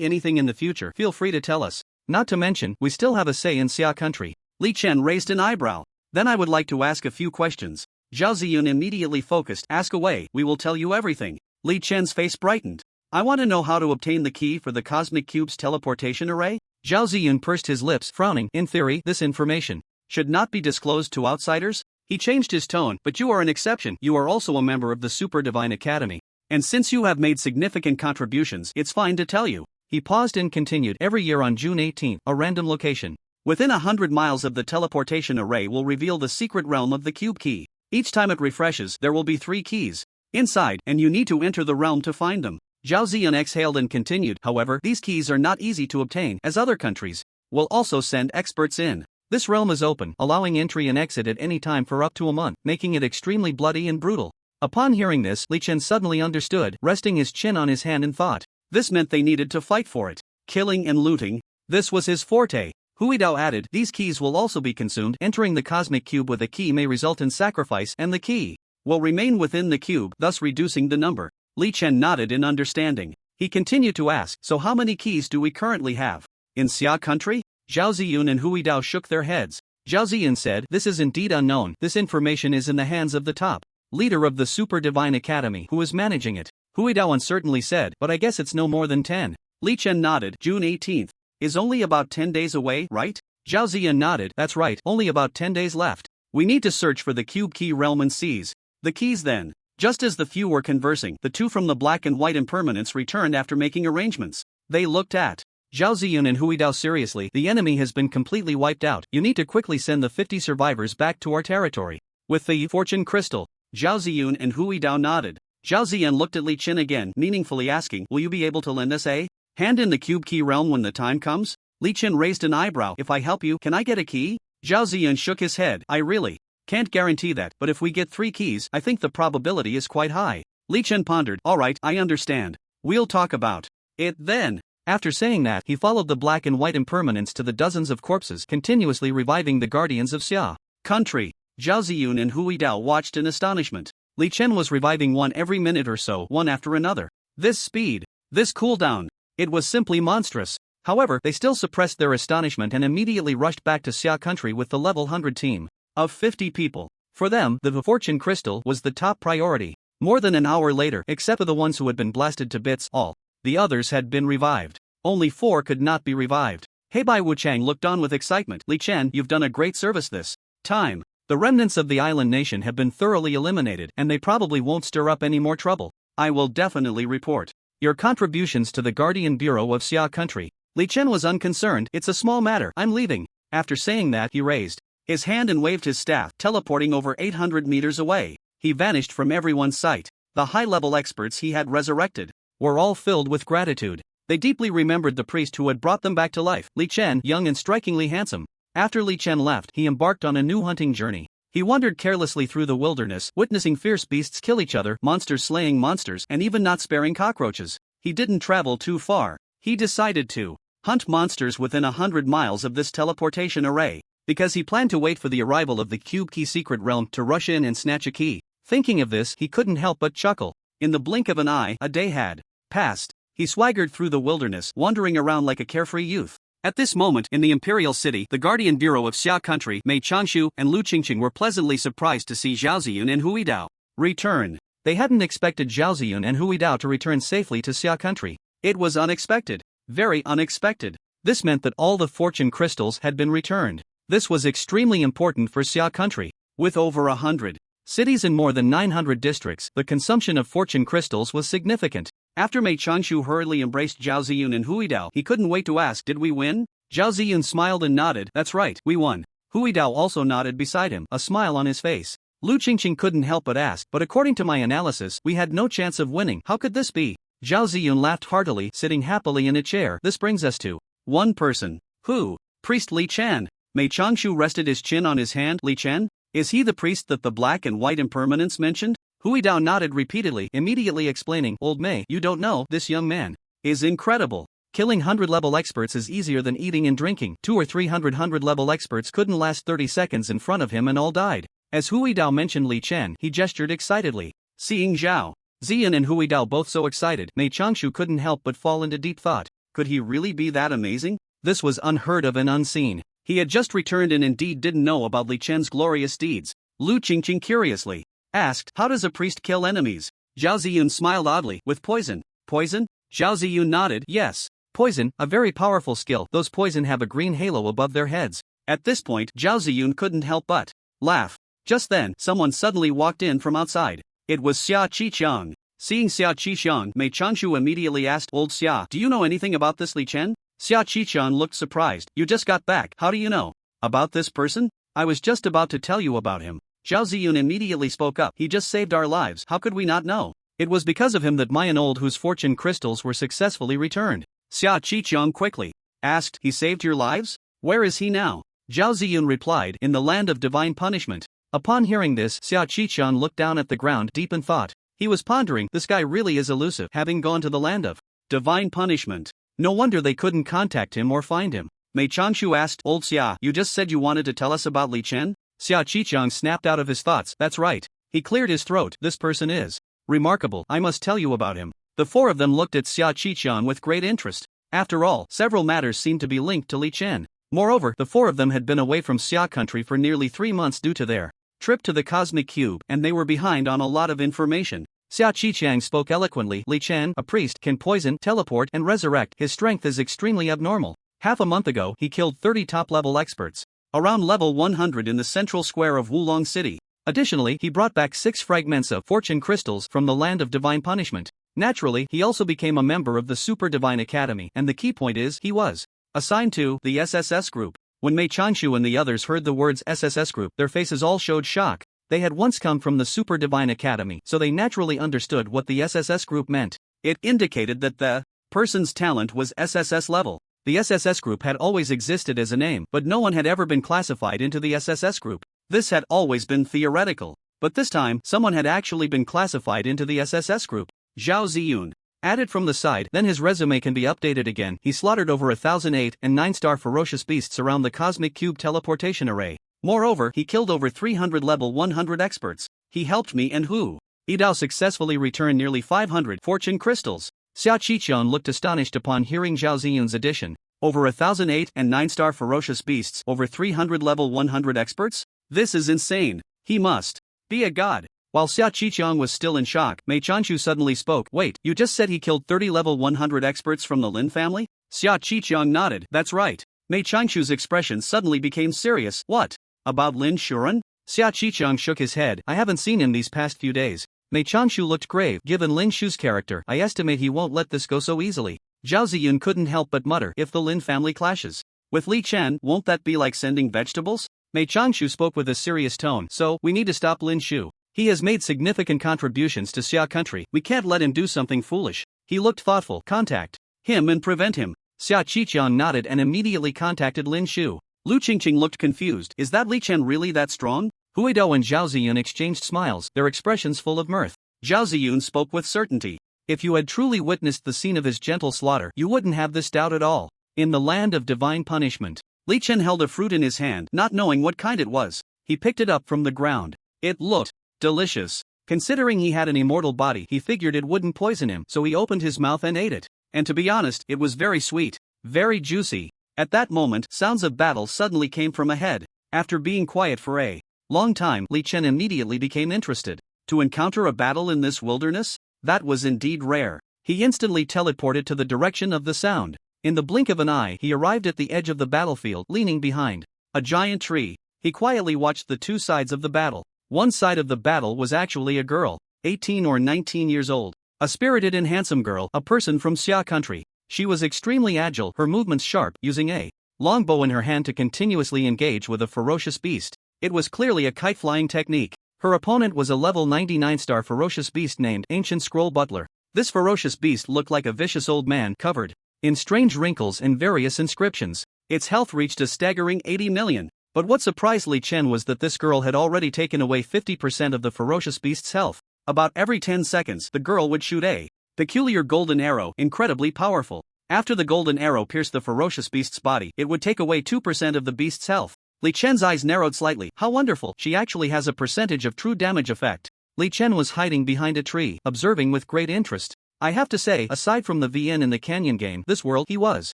anything in the future, feel free to tell us. Not to mention, we still have a say in Xia country." Li Chen raised an eyebrow. "Then I would like to ask a few questions." Zhao Ziyun immediately focused, "Ask away, we will tell you everything." Li Chen's face brightened. "I want to know how to obtain the key for the Cosmic Cube's teleportation array?" Zhao Ziyun pursed his lips, frowning. "In theory, this information should not be disclosed to outsiders." He changed his tone, "But you are an exception. You are also a member of the Super Divine Academy. And since you have made significant contributions, it's fine to tell you." He paused and continued, "Every year on June 18, a random location within 100 miles of the teleportation array will reveal the secret realm of the cube key. Each time it refreshes, there will be 3 keys inside, and you need to enter the realm to find them." Zhao Ziyan exhaled and continued, "However, these keys are not easy to obtain, as other countries will also send experts in. This realm is open, allowing entry and exit at any time for up to a month, making it extremely bloody and brutal." Upon hearing this, Li Chen suddenly understood, resting his chin on his hand and thought. This meant they needed to fight for it. Killing and looting, this was his forte. Hui Dao added, "These keys will also be consumed. Entering the cosmic cube with a key may result in sacrifice, and the key will remain within the cube, thus reducing the number." Li Chen nodded in understanding. He continued to ask, "So how many keys do we currently have in Xia country?" Zhao Ziyun and Hui Dao shook their heads. Zhao Ziyan said, "This is indeed unknown. This information is in the hands of the top leader of the Super Divine Academy, who is managing it." Hui Dao uncertainly said, "But I guess it's no more than 10. Li Chen nodded. "June 18th is only about 10 days away, right?" Zhao Ziyan nodded. "That's right, only about 10 days left. We need to search for the cube key realm and seize the keys then." Just as the few were conversing, the two from the Black and White Impermanence returned after making arrangements. They looked at Zhao Ziyun and Hui Dao seriously. "The enemy has been completely wiped out. You need to quickly send the 50 survivors back to our territory with the fortune crystal." Zhao Ziyun and Hui Dao nodded. Zhao Ziyan looked at Li Chen again, meaningfully asking, "Will you be able to lend us a hand in the cube key realm when the time comes?" Li Chen raised an eyebrow. "If I help you, can I get a key?" Zhao Ziyan shook his head. "I really can't guarantee that, but if we get 3 keys, I think the probability is quite high." Li Chen pondered. "Alright, I understand. We'll talk about it then." After saying that, he followed the Black and White Impermanence to the dozens of corpses, continuously reviving the guardians of Xia country. Zhao Ziyun and Hui Dao watched in astonishment. Li Chen was reviving one every minute or so, one after another. This speed, this cooldown, it was simply monstrous. However, they still suppressed their astonishment and immediately rushed back to Xia country with the level 100 team of 50 people. For them, the fortune crystal was the top priority. More than an hour later, except for the ones who had been blasted to bits, all the others had been revived. Only 4 could not be revived. Heibai Wuchang looked on with excitement. "Li Chen, you've done a great service this time. The remnants of the island nation have been thoroughly eliminated and they probably won't stir up any more trouble. I will definitely report your contributions to the Guardian Bureau of Xia Country. Li Chen was unconcerned. It's a small matter, I'm leaving. After saying that, he raised his hand and waved his staff, teleporting over 800 meters away. He vanished from everyone's sight. The high-level experts he had resurrected were all filled with gratitude. They deeply remembered the priest who had brought them back to life, Li Chen, young and strikingly handsome. After Li Chen left, he embarked on a new hunting journey. He wandered carelessly through the wilderness, witnessing fierce beasts kill each other, monsters slaying monsters, and even not sparing cockroaches. He didn't travel too far. He decided to hunt monsters within 100 miles of this teleportation array, because he planned to wait for the arrival of the Cube Key secret realm to rush in and snatch a key. Thinking of this, he couldn't help but chuckle. In the blink of an eye, a day had passed. He swaggered through the wilderness, wandering around like a carefree youth. At this moment, in the Imperial City, the Guardian Bureau of Xia Country, Mei Changshu and Lu Qingqing were pleasantly surprised to see Zhao Ziyun and Hui Dao return. They hadn't expected Zhao Ziyun and Hui Dao to return safely to Xia Country. It was unexpected. Very unexpected. This meant that all the fortune crystals had been returned. This was extremely important for Xia Country. With over 100 cities and more than 900 districts, the consumption of fortune crystals was significant. After Mei Changshu hurriedly embraced Zhao Ziyun and Hui Dao, he couldn't wait to ask, did we win? Zhao Ziyun smiled and nodded, that's right, we won. Hui Dao also nodded beside him, a smile on his face. Lu Qingqing couldn't help but ask, but according to my analysis, we had no chance of winning. How could this be? Zhao Ziyun laughed heartily, sitting happily in a chair. This brings us to one person. Who? Priest Li Chen. Mei Changshu rested his chin on his hand. Li Chen? Is he the priest that the black and white impermanence mentioned? Hui Dao nodded repeatedly, immediately explaining, Old Mei, you don't know, this young man is incredible. Killing 100-level experts is easier than eating and drinking. 200 or 300 100-level experts couldn't last 30 seconds in front of him and all died. As Hui Dao mentioned Li Chen, he gestured excitedly. Seeing Zhao Ziyan and Hui Dao both so excited, Mei Changshu couldn't help but fall into deep thought. Could he really be that amazing? This was unheard of and unseen. He had just returned and indeed didn't know about Li Chen's glorious deeds. Lu Qingqing curiously asked, how does a priest kill enemies? Zhao Ziyun smiled oddly, with poison. Poison? Zhao Ziyun nodded, yes. Poison, a very powerful skill. Those poison have a green halo above their heads. At this point, Zhao Ziyun couldn't help but laugh. Just then, someone suddenly walked in from outside. It was Xia Qiqiang. Seeing Xia Qiqiang, Mei Changshu immediately asked, Old Xia, do you know anything about this Li Chen? Xia Qiqiang looked surprised. You just got back, how do you know? About this person? I was just about to tell you about him. Zhao Ziyun immediately spoke up. He just saved our lives, how could we not know? It was because of him that Mayan Old whose fortune crystals were successfully returned. Xia Qiqiang quickly asked, he saved your lives? Where is he now? Zhao Ziyun replied, in the land of divine punishment. Upon hearing this, Xia Qiqiang looked down at the ground deep in thought. He was pondering, this guy really is elusive, having gone to the land of divine punishment. No wonder they couldn't contact him or find him. Mei Changshu asked, Old Xia, you just said you wanted to tell us about Li Chen? Xia Qiqiang snapped out of his thoughts, that's right. He cleared his throat, this person is remarkable, I must tell you about him. The four of them looked at Xia Qiqiang with great interest. After all, several matters seemed to be linked to Li Chen. Moreover, the four of them had been away from Xia Country for nearly 3 months due to their trip to the Cosmic Cube, and they were behind on a lot of information. Xia Qiqiang spoke eloquently. Li Chen, a priest, can poison, teleport, and resurrect. His strength is extremely abnormal. Half a month ago, he killed 30 top-level experts, around level 100 in the central square of Wulong City. Additionally, he brought back 6 fragments of fortune crystals from the land of divine punishment. Naturally, he also became a member of the Super Divine Academy, and the key point is, he was assigned to the SSS group. When Mei Changshu and the others heard the words SSS group, their faces all showed shock. They had once come from the Super Divine Academy, so they naturally understood what the SSS group meant. It indicated that the person's talent was SSS level. The SSS group had always existed as a name, but no one had ever been classified into the SSS group. This had always been theoretical. But this time, someone had actually been classified into the SSS group. Zhao Ziyun added from the side, then his resume can be updated again. He slaughtered over 1,008 and 9-star ferocious beasts around the Cosmic Cube teleportation array. Moreover, he killed over 300 level 100 experts. He helped me and Hu Idao successfully returned nearly 500 fortune crystals. Xia Qiqiang looked astonished upon hearing Zhao Ziyun's addition. Over 1,008 and 9-star ferocious beasts, over 300 level 100 experts? This is insane. He must be a god. While Xia Qiqiang was still in shock, Mei Changshu suddenly spoke. Wait, you just said he killed 30 level 100 experts from the Lin family? Xia Qiqiang nodded. That's right. Mei Changshu's expression suddenly became serious. What? About Lin Shuren? Xia Qiqiang shook his head. I haven't seen him these past few days. Mei Changshu looked grave. Given Lin Shu's character, I estimate he won't let this go so easily. Zhao Ziyun couldn't help but mutter, if the Lin family clashes with Li Chen, won't that be like sending vegetables? Mei Changshu spoke with a serious tone. So, we need to stop Lin Shu. He has made significant contributions to Xia country. We can't let him do something foolish. He looked thoughtful. Contact him and prevent him. Xia Qiqiang nodded and immediately contacted Lin Shu. Lu Qingqing looked confused. Is that Li Chen really that strong? Huido and Zhao Ziyun exchanged smiles, their expressions full of mirth. Zhao Ziyun spoke with certainty. If you had truly witnessed the scene of his gentle slaughter, you wouldn't have this doubt at all. In the land of divine punishment, Li Chen held a fruit in his hand, not knowing what kind it was. He picked it up from the ground. It looked delicious. Considering he had an immortal body, he figured it wouldn't poison him, so he opened his mouth and ate it. And to be honest, it was very sweet, very juicy. At that moment, sounds of battle suddenly came from ahead. After being quiet for a long time, Li Chen immediately became interested. To encounter a battle in this wilderness? That was indeed rare. He instantly teleported to the direction of the sound. In the blink of an eye, he arrived at the edge of the battlefield, leaning behind a giant tree. He quietly watched the two sides of the battle. One side of the battle was actually a girl, 18 or 19 years old. A spirited and handsome girl, a person from Xia country. She was extremely agile, her movements sharp, using a longbow in her hand to continuously engage with a ferocious beast. It was clearly a kite-flying technique. Her opponent was a level 99-star ferocious beast named Ancient Scroll Butler. This ferocious beast looked like a vicious old man covered in strange wrinkles and various inscriptions. Its health reached a staggering 80 million. But what surprised Li Chen was that this girl had already taken away 50% of the ferocious beast's health. About every 10 seconds, the girl would shoot a peculiar golden arrow, incredibly powerful. After the golden arrow pierced the ferocious beast's body, it would take away 2% of the beast's health. Li Chen's eyes narrowed slightly. How wonderful, she actually has a percentage of true damage effect. Li Chen was hiding behind a tree, observing with great interest. I have to say, aside from the VN in the Canyon game, this world he was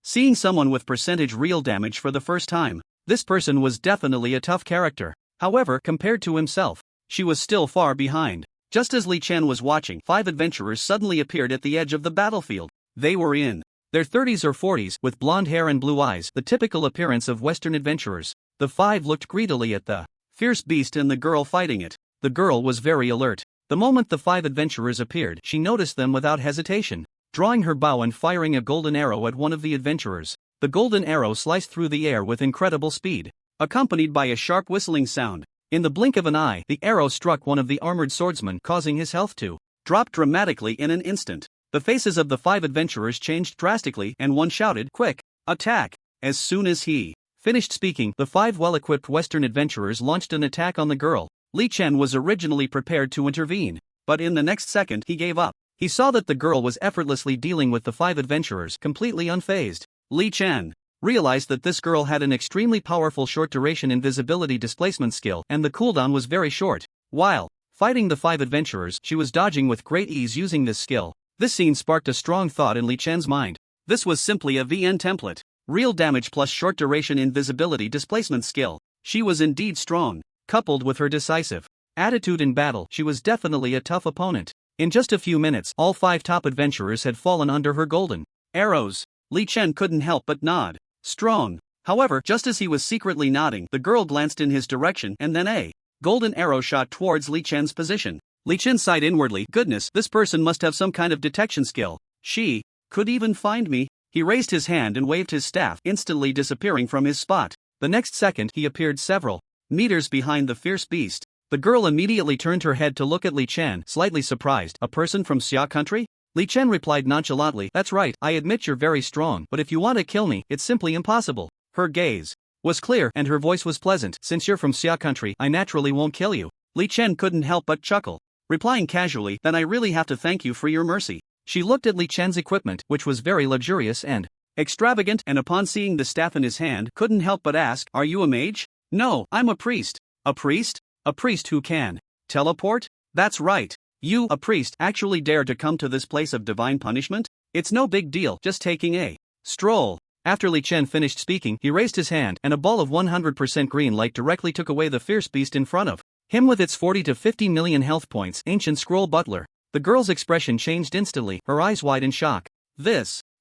seeing someone with percentage real damage for the first time. This person was definitely a tough character. However, compared to himself, she was still far behind. Just as Li Chen was watching, 5 adventurers suddenly appeared at the edge of the battlefield. They were in their 30s or 40s, with blonde hair and blue eyes, the typical appearance of Western adventurers. The 5 looked greedily at the fierce beast and the girl fighting it. The girl was very alert. The moment the 5 adventurers appeared, she noticed them without hesitation, drawing her bow and firing a golden arrow at one of the adventurers. The golden arrow sliced through the air with incredible speed, accompanied by a sharp whistling sound. In the blink of an eye, the arrow struck one of the armored swordsmen, causing his health to drop dramatically in an instant. The faces of the 5 adventurers changed drastically, and one shouted, "Quick, attack!" As soon as he finished speaking, the 5 well-equipped Western adventurers launched an attack on the girl. Li Chen was originally prepared to intervene, but in the next second he gave up. He saw that the girl was effortlessly dealing with the 5 adventurers, completely unfazed. Li Chen realized that this girl had an extremely powerful short-duration invisibility displacement skill, and the cooldown was very short. While fighting the 5 adventurers, she was dodging with great ease using this skill. This scene sparked a strong thought in Li Chen's mind. This was simply a VN template. Real damage plus short-duration invisibility displacement skill. She was indeed strong. Coupled with her decisive attitude in battle, she was definitely a tough opponent. In just a few minutes, all 5 top adventurers had fallen under her golden arrows. Li Chen couldn't help but nod. Strong. However, just as he was secretly nodding, the girl glanced in his direction and then a golden arrow shot towards Li Chen's position. Li Chen sighed inwardly. Goodness, this person must have some kind of detection skill. She could even find me. He raised his hand and waved his staff, instantly disappearing from his spot. The next second, he appeared several meters behind the fierce beast. The girl immediately turned her head to look at Li Chen, slightly surprised. A person from Xia country? Li Chen replied nonchalantly, "That's right, I admit you're very strong, but if you want to kill me, it's simply impossible." Her gaze was clear and her voice was pleasant. "Since you're from Xia country, I naturally won't kill you." Li Chen couldn't help but chuckle, replying casually, "Then I really have to thank you for your mercy." She looked at Li Chen's equipment, which was very luxurious and extravagant, and upon seeing the staff in his hand, couldn't help but ask, "Are you a mage?" "No, I'm a priest." "A priest? A priest who can teleport?" "That's right. You, a priest, actually dare to come to this place of divine punishment? It's no big deal, just taking a stroll." After Li Chen finished speaking, he raised his hand, and a ball of 100% green light directly took away the fierce beast in front of him with its 40 to 50 million health points. Ancient Scroll Butler. The girl's expression changed instantly, her eyes wide in shock.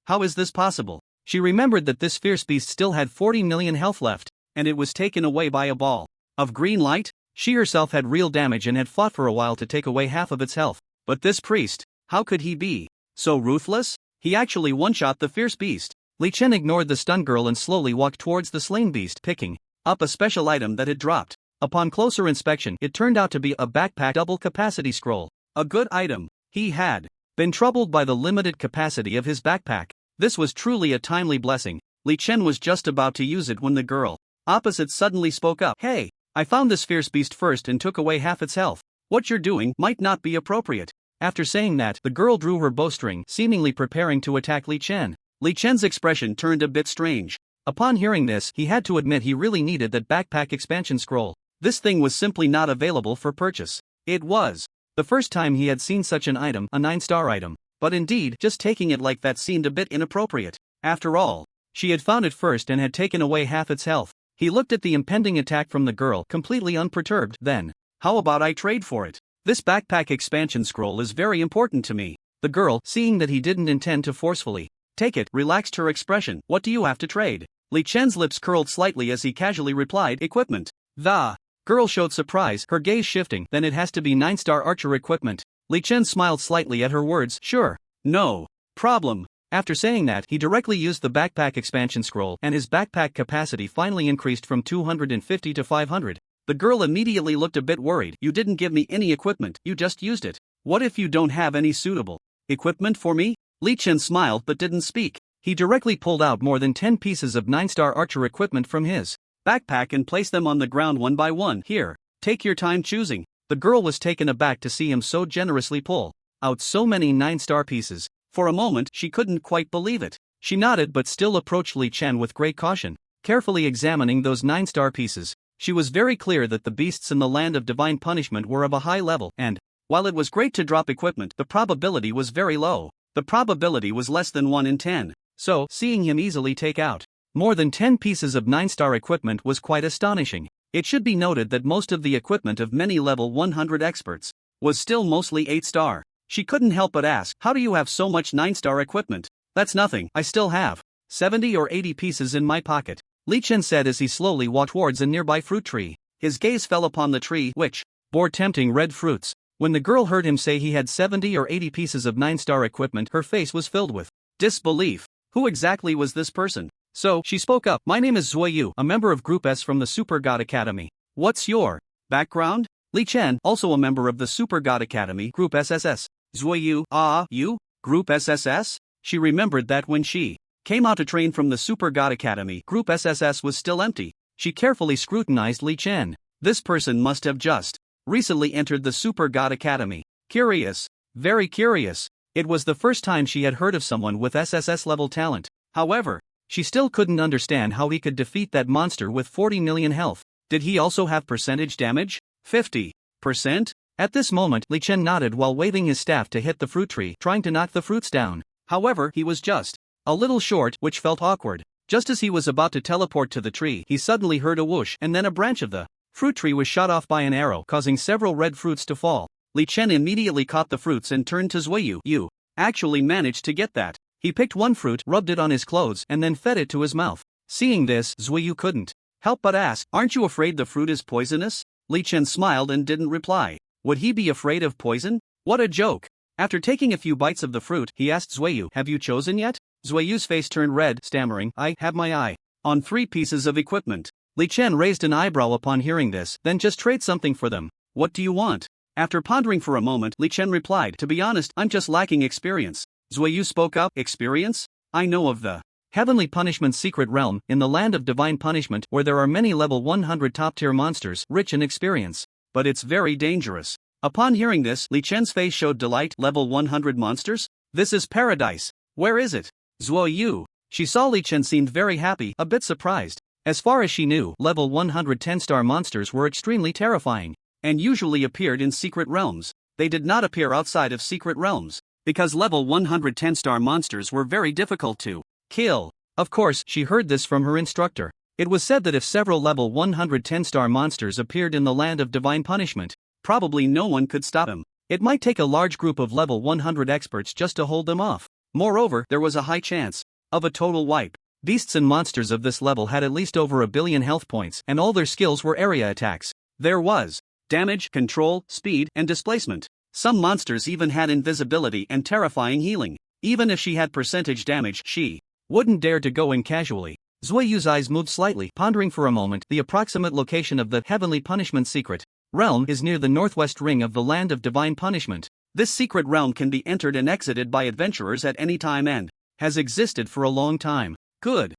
How is this possible? She remembered that this fierce beast still had 40 million health left, and it was taken away by a ball of green light? She herself had real damage and had fought for a while to take away half of its health. But this priest, how could he be so ruthless? He actually one-shot the fierce beast. Li Chen ignored the stunned girl and slowly walked towards the slain beast, picking up a special item that had dropped. Upon closer inspection, it turned out to be a backpack double-capacity scroll. A good item. He had been troubled by the limited capacity of his backpack. This was truly a timely blessing. Li Chen was just about to use it when the girl opposite suddenly spoke up. Hey, I found this fierce beast first and took away half its health. What you're doing might not be appropriate. After saying that, the girl drew her bowstring, seemingly preparing to attack Li Chen. Li Chen's expression turned a bit strange. Upon hearing this, he had to admit he really needed that backpack expansion scroll. This thing was simply not available for purchase. It was the first time he had seen such an item, a 9-star item. But indeed, just taking it like that seemed a bit inappropriate. After all, she had found it first and had taken away half its health. He looked at the impending attack from the girl, completely unperturbed. Then, how about I trade for it? This backpack expansion scroll is very important to me. The girl, seeing that he didn't intend to forcefully take it, relaxed her expression. What do you have to trade? Li Chen's lips curled slightly as he casually replied, equipment. The girl showed surprise, her gaze shifting. Then it has to be 9-star archer equipment. Li Chen smiled slightly at her words. Sure. No problem. After saying that, he directly used the backpack expansion scroll, and his backpack capacity finally increased from 250 to 500. The girl immediately looked a bit worried. You didn't give me any equipment, you just used it. What if you don't have any suitable equipment for me? Li Chen smiled but didn't speak. He directly pulled out more than 10 pieces of 9-star archer equipment from his backpack and placed them on the ground one by one. Here, take your time choosing. The girl was taken aback to see him so generously pull out so many 9-star pieces. For a moment, she couldn't quite believe it. She nodded but still approached Li Chen with great caution, carefully examining those 9-star pieces. She was very clear that the beasts in the land of divine punishment were of a high level, and while it was great to drop equipment, the probability was very low. The probability was less than 1 in 10. So, seeing him easily take out more than 10 pieces of 9-star equipment was quite astonishing. It should be noted that most of the equipment of many level 100 experts was still mostly 8-star. She couldn't help but ask, how do you have so much 9-star equipment? That's nothing, I still have 70 or 80 pieces in my pocket. Li Chen said as he slowly walked towards a nearby fruit tree. His gaze fell upon the tree, which bore tempting red fruits. When the girl heard him say he had 70 or 80 pieces of 9-star equipment, her face was filled with disbelief. Who exactly was this person? So, she spoke up. My name is Zuoyu, a member of Group S from the Super God Academy. What's your background? Li Chen, also a member of the Super God Academy, Group SSS. Zuoyu, you? Group SSS? She remembered that when she came out to train from the Super God Academy, Group SSS was still empty. She carefully scrutinized Li Chen. This person must have just recently entered the Super God Academy. Curious. Very curious. It was the first time she had heard of someone with SSS level talent. However, she still couldn't understand how he could defeat that monster with 40 million health. Did he also have percentage damage? 50%? At this moment, Li Chen nodded while waving his staff to hit the fruit tree, trying to knock the fruits down. However, he was just a little short, which felt awkward. Just as he was about to teleport to the tree, he suddenly heard a whoosh, and then a branch of the fruit tree was shot off by an arrow, causing several red fruits to fall. Li Chen immediately caught the fruits and turned to Zuoyu. You actually managed to get that. He picked one fruit, rubbed it on his clothes, and then fed it to his mouth. Seeing this, Zuoyu couldn't help but ask, aren't you afraid the fruit is poisonous? Li Chen smiled and didn't reply. Would he be afraid of poison? What a joke. After taking a few bites of the fruit, he asked Zuoyu, have you chosen yet? Zuoyu's face turned red, stammering, I have my eye on 3 pieces of equipment. Li Chen raised an eyebrow upon hearing this, then just trade something for them. What do you want? After pondering for a moment, Li Chen replied, to be honest, I'm just lacking experience. Zuoyu spoke up, experience? I know of the Heavenly Punishment's secret realm, in the land of divine punishment, where there are many level 100 top-tier monsters, rich in experience. But it's very dangerous. Upon hearing this, Li Chen's face showed delight. Level 100 monsters? This is paradise. Where is it? Zuoyu. She saw Li Chen seemed very happy, a bit surprised. As far as she knew, level 110-star monsters were extremely terrifying, and usually appeared in secret realms. They did not appear outside of secret realms, because level 110-star monsters were very difficult to kill. Of course, she heard this from her instructor. It was said that if several level 110-star monsters appeared in the land of divine punishment, probably no one could stop him. It might take a large group of level 100 experts just to hold them off. Moreover, there was a high chance of a total wipe. Beasts and monsters of this level had at least over 1 billion health points, and all their skills were area attacks. There was damage, control, speed, and displacement. Some monsters even had invisibility and terrifying healing. Even if she had percentage damage, she wouldn't dare to go in casually. Zueyu's eyes moved slightly, pondering for a moment. The approximate location of the Heavenly Punishment Secret Realm is near the northwest ring of the Land of Divine Punishment. This secret realm can be entered and exited by adventurers at any time and has existed for a long time. Good.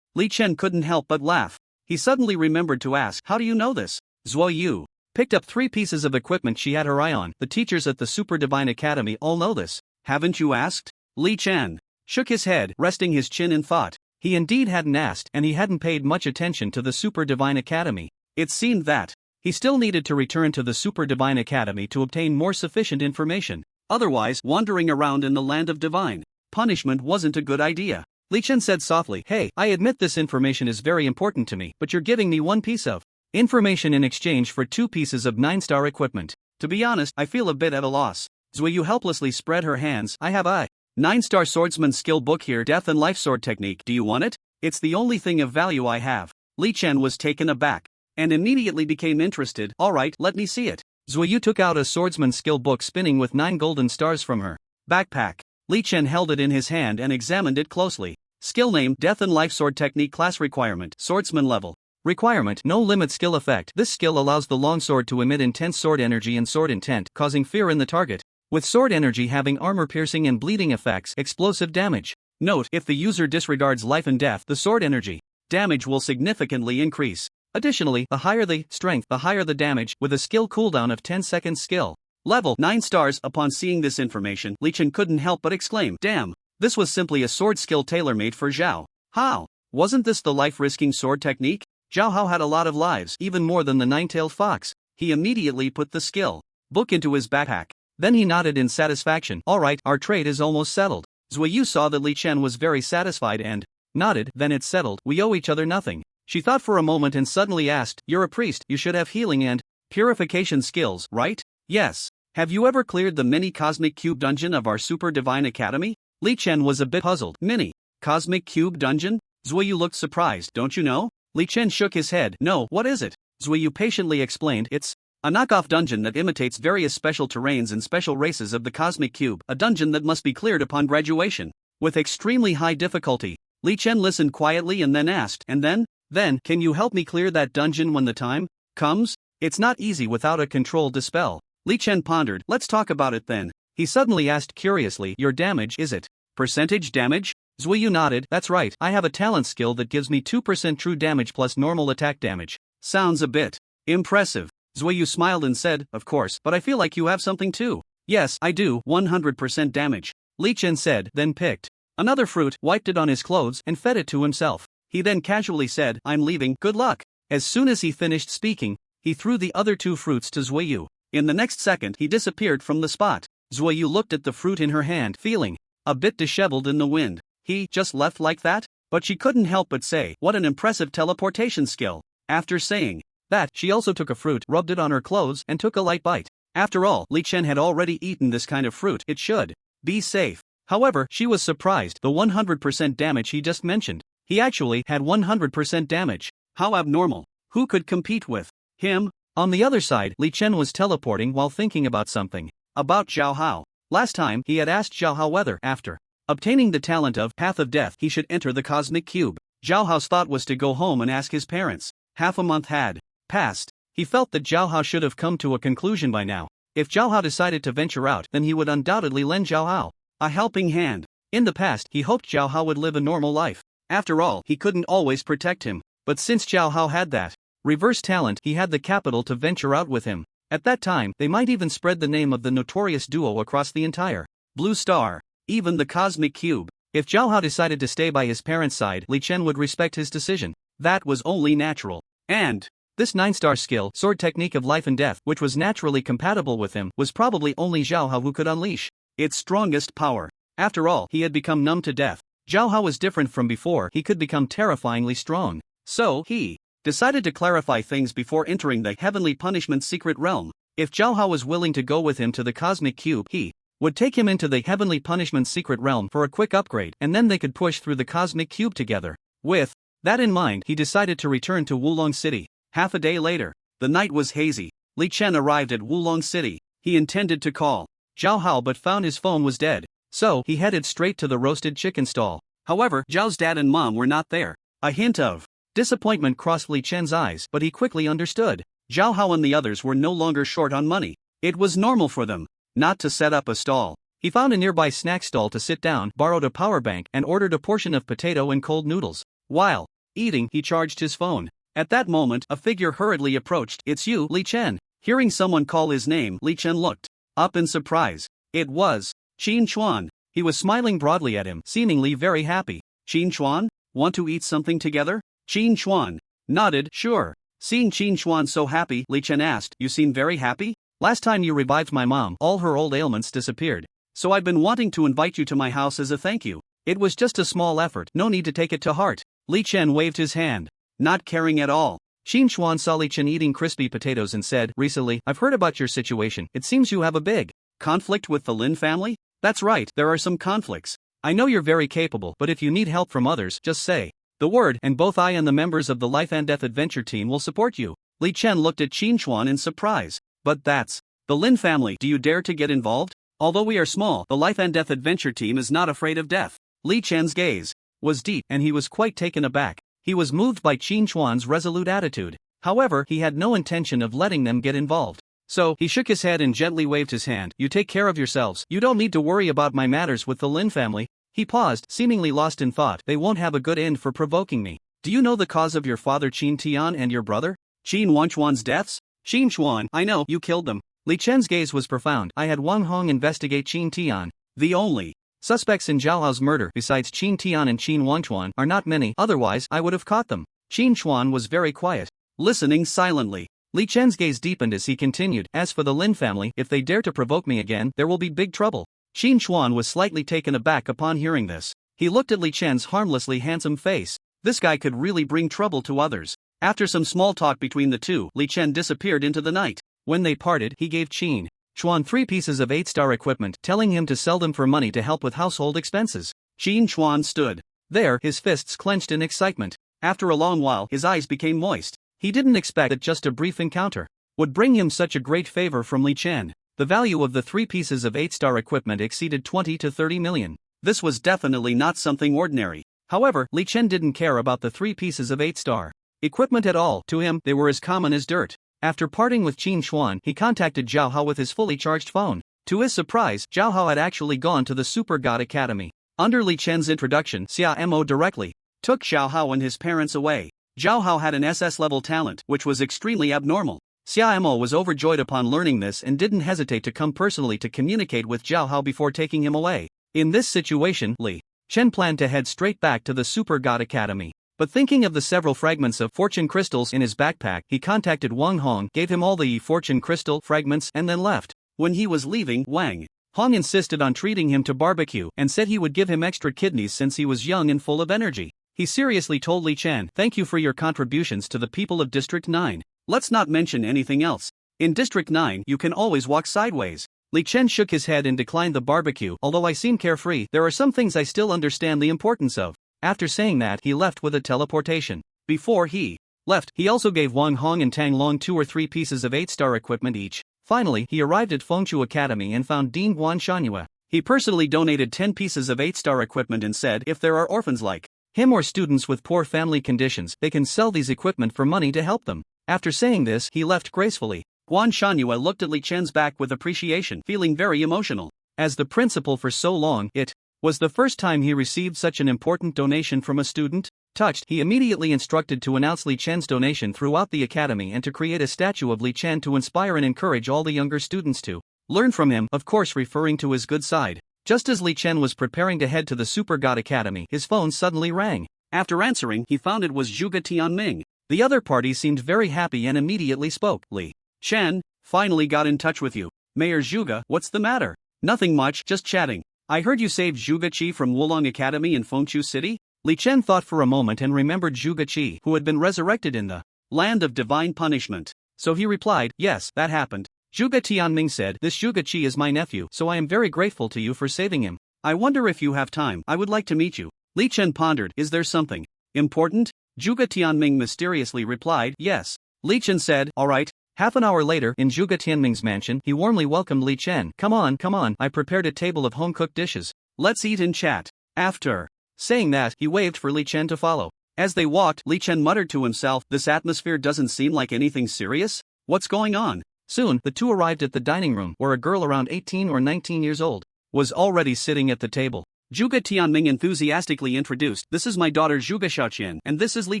Li Chen couldn't help but laugh. He suddenly remembered to ask, how do you know this? Zueyu picked up 3 pieces of equipment she had her eye on. The teachers at the Super Divine Academy all know this. Haven't you asked? Li Chen shook his head, resting his chin in thought. He indeed hadn't asked, and he hadn't paid much attention to the Super Divine Academy. It seemed that he still needed to return to the Super Divine Academy to obtain more sufficient information. Otherwise, wandering around in the Land of Divine Punishment wasn't a good idea. Li Chen said softly, hey, I admit this information is very important to me, but you're giving me 1 piece of information in exchange for 2 pieces of 9-star equipment. To be honest, I feel a bit at a loss. Zueyu helplessly spread her hands. I have a 9-star swordsman skill book here, Death and Life Sword Technique. Do you want it? It's the only thing of value I have. Li Chen was taken aback and immediately became interested. Alright, let me see it. Zueyu took out a swordsman skill book spinning with 9 golden stars from her backpack. Li Chen held it in his hand and examined it closely. Skill name, Death and Life Sword Technique. Class requirement, Swordsman level. Requirement, no limit. Skill effect, this skill allows the longsword to emit intense sword energy and sword intent, causing fear in the target, with sword energy having armor-piercing and bleeding effects. Explosive damage. Note, if the user disregards life and death, the sword energy damage will significantly increase. Additionally, the higher the strength, the higher the damage, with a skill cooldown of 10 seconds. Skill level 9 stars. Upon seeing this information, Li Chen couldn't help but exclaim, damn, this was simply a sword skill tailor-made for Zhao Hao. Wasn't this the life-risking sword technique? Zhao Hao had a lot of lives, even more than the 9-tailed fox. He immediately put the skill book into his backpack. Then he nodded in satisfaction. Alright, our trade is almost settled. Zueyu saw that Li Chen was very satisfied and nodded. Then it's settled, we owe each other nothing. She thought for a moment and suddenly asked, you're a priest, you should have healing and purification skills, right? Yes. Have you ever cleared the mini Cosmic Cube dungeon of our Super Divine Academy? Li Chen was a bit puzzled. Mini Cosmic Cube dungeon? Zueyu looked surprised. Don't you know? Li Chen shook his head. No, what is it? Zueyu patiently explained. It's a knockoff dungeon that imitates various special terrains and special races of the Cosmic Cube, a dungeon that must be cleared upon graduation, with extremely high difficulty. Li Chen listened quietly and then asked, and then, can you help me clear that dungeon when the time comes? It's not easy without a controlled dispel. Li Chen pondered. Let's talk about it then. He suddenly asked curiously, your damage, is it percentage damage? Zueyu nodded. That's right, I have a talent skill that gives me 2% true damage plus normal attack damage. Sounds a bit impressive. Zueyu smiled and said, of course, but I feel like you have something too. Yes, I do, 100% damage. Li Chen said, then picked another fruit, wiped it on his clothes, and fed it to himself. He then casually said, I'm leaving, good luck. As soon as he finished speaking, he threw the other 2 fruits to Zueyu. In the next second, he disappeared from the spot. Zueyu looked at the fruit in her hand, feeling a bit disheveled in the wind. He just left like that? But she couldn't help but say, what an impressive teleportation skill. After saying that, she also took a fruit, rubbed it on her clothes, and took a light bite. After all, Li Chen had already eaten this kind of fruit. It should be safe. However, she was surprised. The 100% damage he just mentioned. He actually had 100% damage. How abnormal. Who could compete with him? On the other side, Li Chen was teleporting while thinking about something. About Zhao Hao. Last time, he had asked Zhao Hao whether, after obtaining the talent of Path of Death, he should enter the Cosmic Cube. Zhao Hao's thought was to go home and ask his parents. Half a month had passed. He felt that Zhao Hao should have come to a conclusion by now. If Zhao Hao decided to venture out, then he would undoubtedly lend Zhao Hao a helping hand. In the past, he hoped Zhao Hao would live a normal life. After all, he couldn't always protect him. But since Zhao Hao had that reverse talent, he had the capital to venture out with him. At that time, they might even spread the name of the notorious duo across the entire Blue Star, even the Cosmic Cube. If Zhao Hao decided to stay by his parents' side, Li Chen would respect his decision. That was only natural. And this 9-star skill, Sword Technique of Life and Death, which was naturally compatible with him, was probably only Zhao Hao who could unleash its strongest power. After all, he had become numb to death. Zhao Hao was different from before. He could become terrifyingly strong. So, he decided to clarify things before entering the Heavenly Punishment Secret Realm. If Zhao Hao was willing to go with him to the Cosmic Cube, he would take him into the Heavenly Punishment Secret Realm for a quick upgrade, and then they could push through the Cosmic Cube together. With that in mind, he decided to return to Wulong City. Half a day later, The night was hazy. Li Chen arrived at Wulong City. He intended to call Zhao Hao but found his phone was dead. So he headed straight to the roasted chicken stall. However, Zhao's dad and mom were not there. A hint of disappointment crossed Li Chen's eyes, but he quickly understood. Zhao Hao and the others were no longer short on money. It was normal for them not to set up a stall. He found a nearby snack stall to sit down, borrowed a power bank, and ordered a portion of potato and cold noodles. While eating, he charged his phone. At that moment, a figure hurriedly approached. "It's you, Li Chen." Hearing someone call his name, Li Chen looked up in surprise. It was Qin Chuan. He was smiling broadly at him, seemingly very happy. "Qin Chuan, want to eat something together?" Qin Chuan nodded, "Sure." Seeing Qin Chuan so happy, Li Chen asked, "You seem very happy? Last time you revived my mom, all her old ailments disappeared. So I've been wanting to invite you to my house as a thank you. It was just a small effort, no need to take it to heart." Li Chen waved his hand, not caring at all. Qin Chuan saw Li Chen eating crispy potatoes and said, "Recently, I've heard about your situation. It seems you have a big conflict with the Lin family?" "That's right, there are some conflicts. I know you're very capable, but if you need help from others, just say the word and both I and the members of the Life and Death Adventure team will support you." Li Chen looked at Qin Chuan in surprise. "But that's the Lin family. Do you dare to get involved? Although we are small, the Life and Death Adventure team is not afraid of death." Li Chen's gaze was deep and he was quite taken aback. He was moved by Qin Chuan's resolute attitude. However, he had no intention of letting them get involved. So, he shook his head and gently waved his hand. "You take care of yourselves. You don't need to worry about my matters with the Lin family." He paused, seemingly lost in thought. "They won't have a good end for provoking me. Do you know the cause of your father Qin Tian and your brother Qin Wanchuan's deaths?" "Qin Chuan, I know, you killed them." Li Chen's gaze was profound. "I had Wang Hong investigate Qin Tian. The only suspects in Zhao Hao's murder besides Qin Tian and Qin Wanchuan are not many, otherwise I would have caught them." Qin Chuan was very quiet, listening silently. Li Chen's gaze deepened as he continued, "As for the Lin family, if they dare to provoke me again, there will be big trouble." Qin Chuan was slightly taken aback upon hearing this. He looked at Li Chen's harmlessly handsome face. This guy could really bring trouble to others. After some small talk between the two, Li Chen disappeared into the night. When they parted, he gave Qin Chuan 3 pieces of 8-star equipment, telling him to sell them for money to help with household expenses. Qin Chuan stood there, his fists clenched in excitement. After a long while, his eyes became moist. He didn't expect that just a brief encounter would bring him such a great favor from Li Chen. The value of the 3 pieces of 8-star equipment exceeded 20 to 30 million. This was definitely not something ordinary. However, Li Chen didn't care about the 3 pieces of 8-star equipment at all. To him, they were as common as dirt. After parting with Qin Chuan, he contacted Zhao Hao with his fully charged phone. To his surprise, Zhao Hao had actually gone to the Super God Academy. Under Li Chen's introduction, Xia Mo directly took Zhao Hao and his parents away. Zhao Hao had an SS-level talent, which was extremely abnormal. Xia Mo was overjoyed upon learning this and didn't hesitate to come personally to communicate with Zhao Hao before taking him away. In this situation, Li Chen planned to head straight back to the Super God Academy. But thinking of the several fragments of fortune crystals in his backpack, he contacted Wang Hong, gave him all the fortune crystal fragments, and then left. When he was leaving, Wang Hong insisted on treating him to barbecue and said he would give him extra kidneys since he was young and full of energy. He seriously told Li Chen, "Thank you for your contributions to the people of District 9. Let's not mention anything else. In District 9, you can always walk sideways." Li Chen shook his head and declined the barbecue. "Although I seem carefree, there are some things I still understand the importance of." After saying that, he left with a teleportation. Before he left, he also gave Wang Hong and Tang Long 2 or 3 pieces of 8-star equipment each. Finally, he arrived at Fengchu Academy and found Dean Guan Shanyue. He personally donated 10 pieces of 8-star equipment and said if there are orphans like him or students with poor family conditions, they can sell these equipment for money to help them. After saying this, he left gracefully. Guan Shanyue looked at Li Chen's back with appreciation, feeling very emotional. As the principal for so long, it was the first time he received such an important donation from a student. Touched, he immediately instructed to announce Li Chen's donation throughout the academy and to create a statue of Li Chen to inspire and encourage all the younger students to learn from him, of course referring to his good side. Just as Li Chen was preparing to head to the Super God Academy, his phone suddenly rang. After answering, he found it was Zhuge Tianming. The other party seemed very happy and immediately spoke. "Li Chen, finally got in touch with you." "Mayor Zhuge, what's the matter?" "Nothing much, just chatting. I heard you saved Zhuge Qi from Wulong Academy in Fengchu City?" Li Chen thought for a moment and remembered Zhuge Qi, who had been resurrected in the land of divine punishment. So he replied, "Yes, that happened." Zhuge Tianming said, "This Zhuge Qi is my nephew, so I am very grateful to you for saving him. I wonder if you have time, I would like to meet you." Li Chen pondered, "Is there something important?" Zhuge Tianming mysteriously replied, "Yes." Li Chen said, "Alright, Half an hour later, in Zhuge Tianming's mansion, he warmly welcomed Li Chen. Come on, I prepared a table of home-cooked dishes. Let's eat and chat. After saying that, he waved for Li Chen to follow. As they walked, Li Chen muttered to himself, this atmosphere doesn't seem like anything serious? What's going on? Soon, the two arrived at the dining room, where a girl around 18 or 19 years old was already sitting at the table. Zhuge Tianming enthusiastically introduced, this is my daughter Zhuge Xiaoqian, and this is Li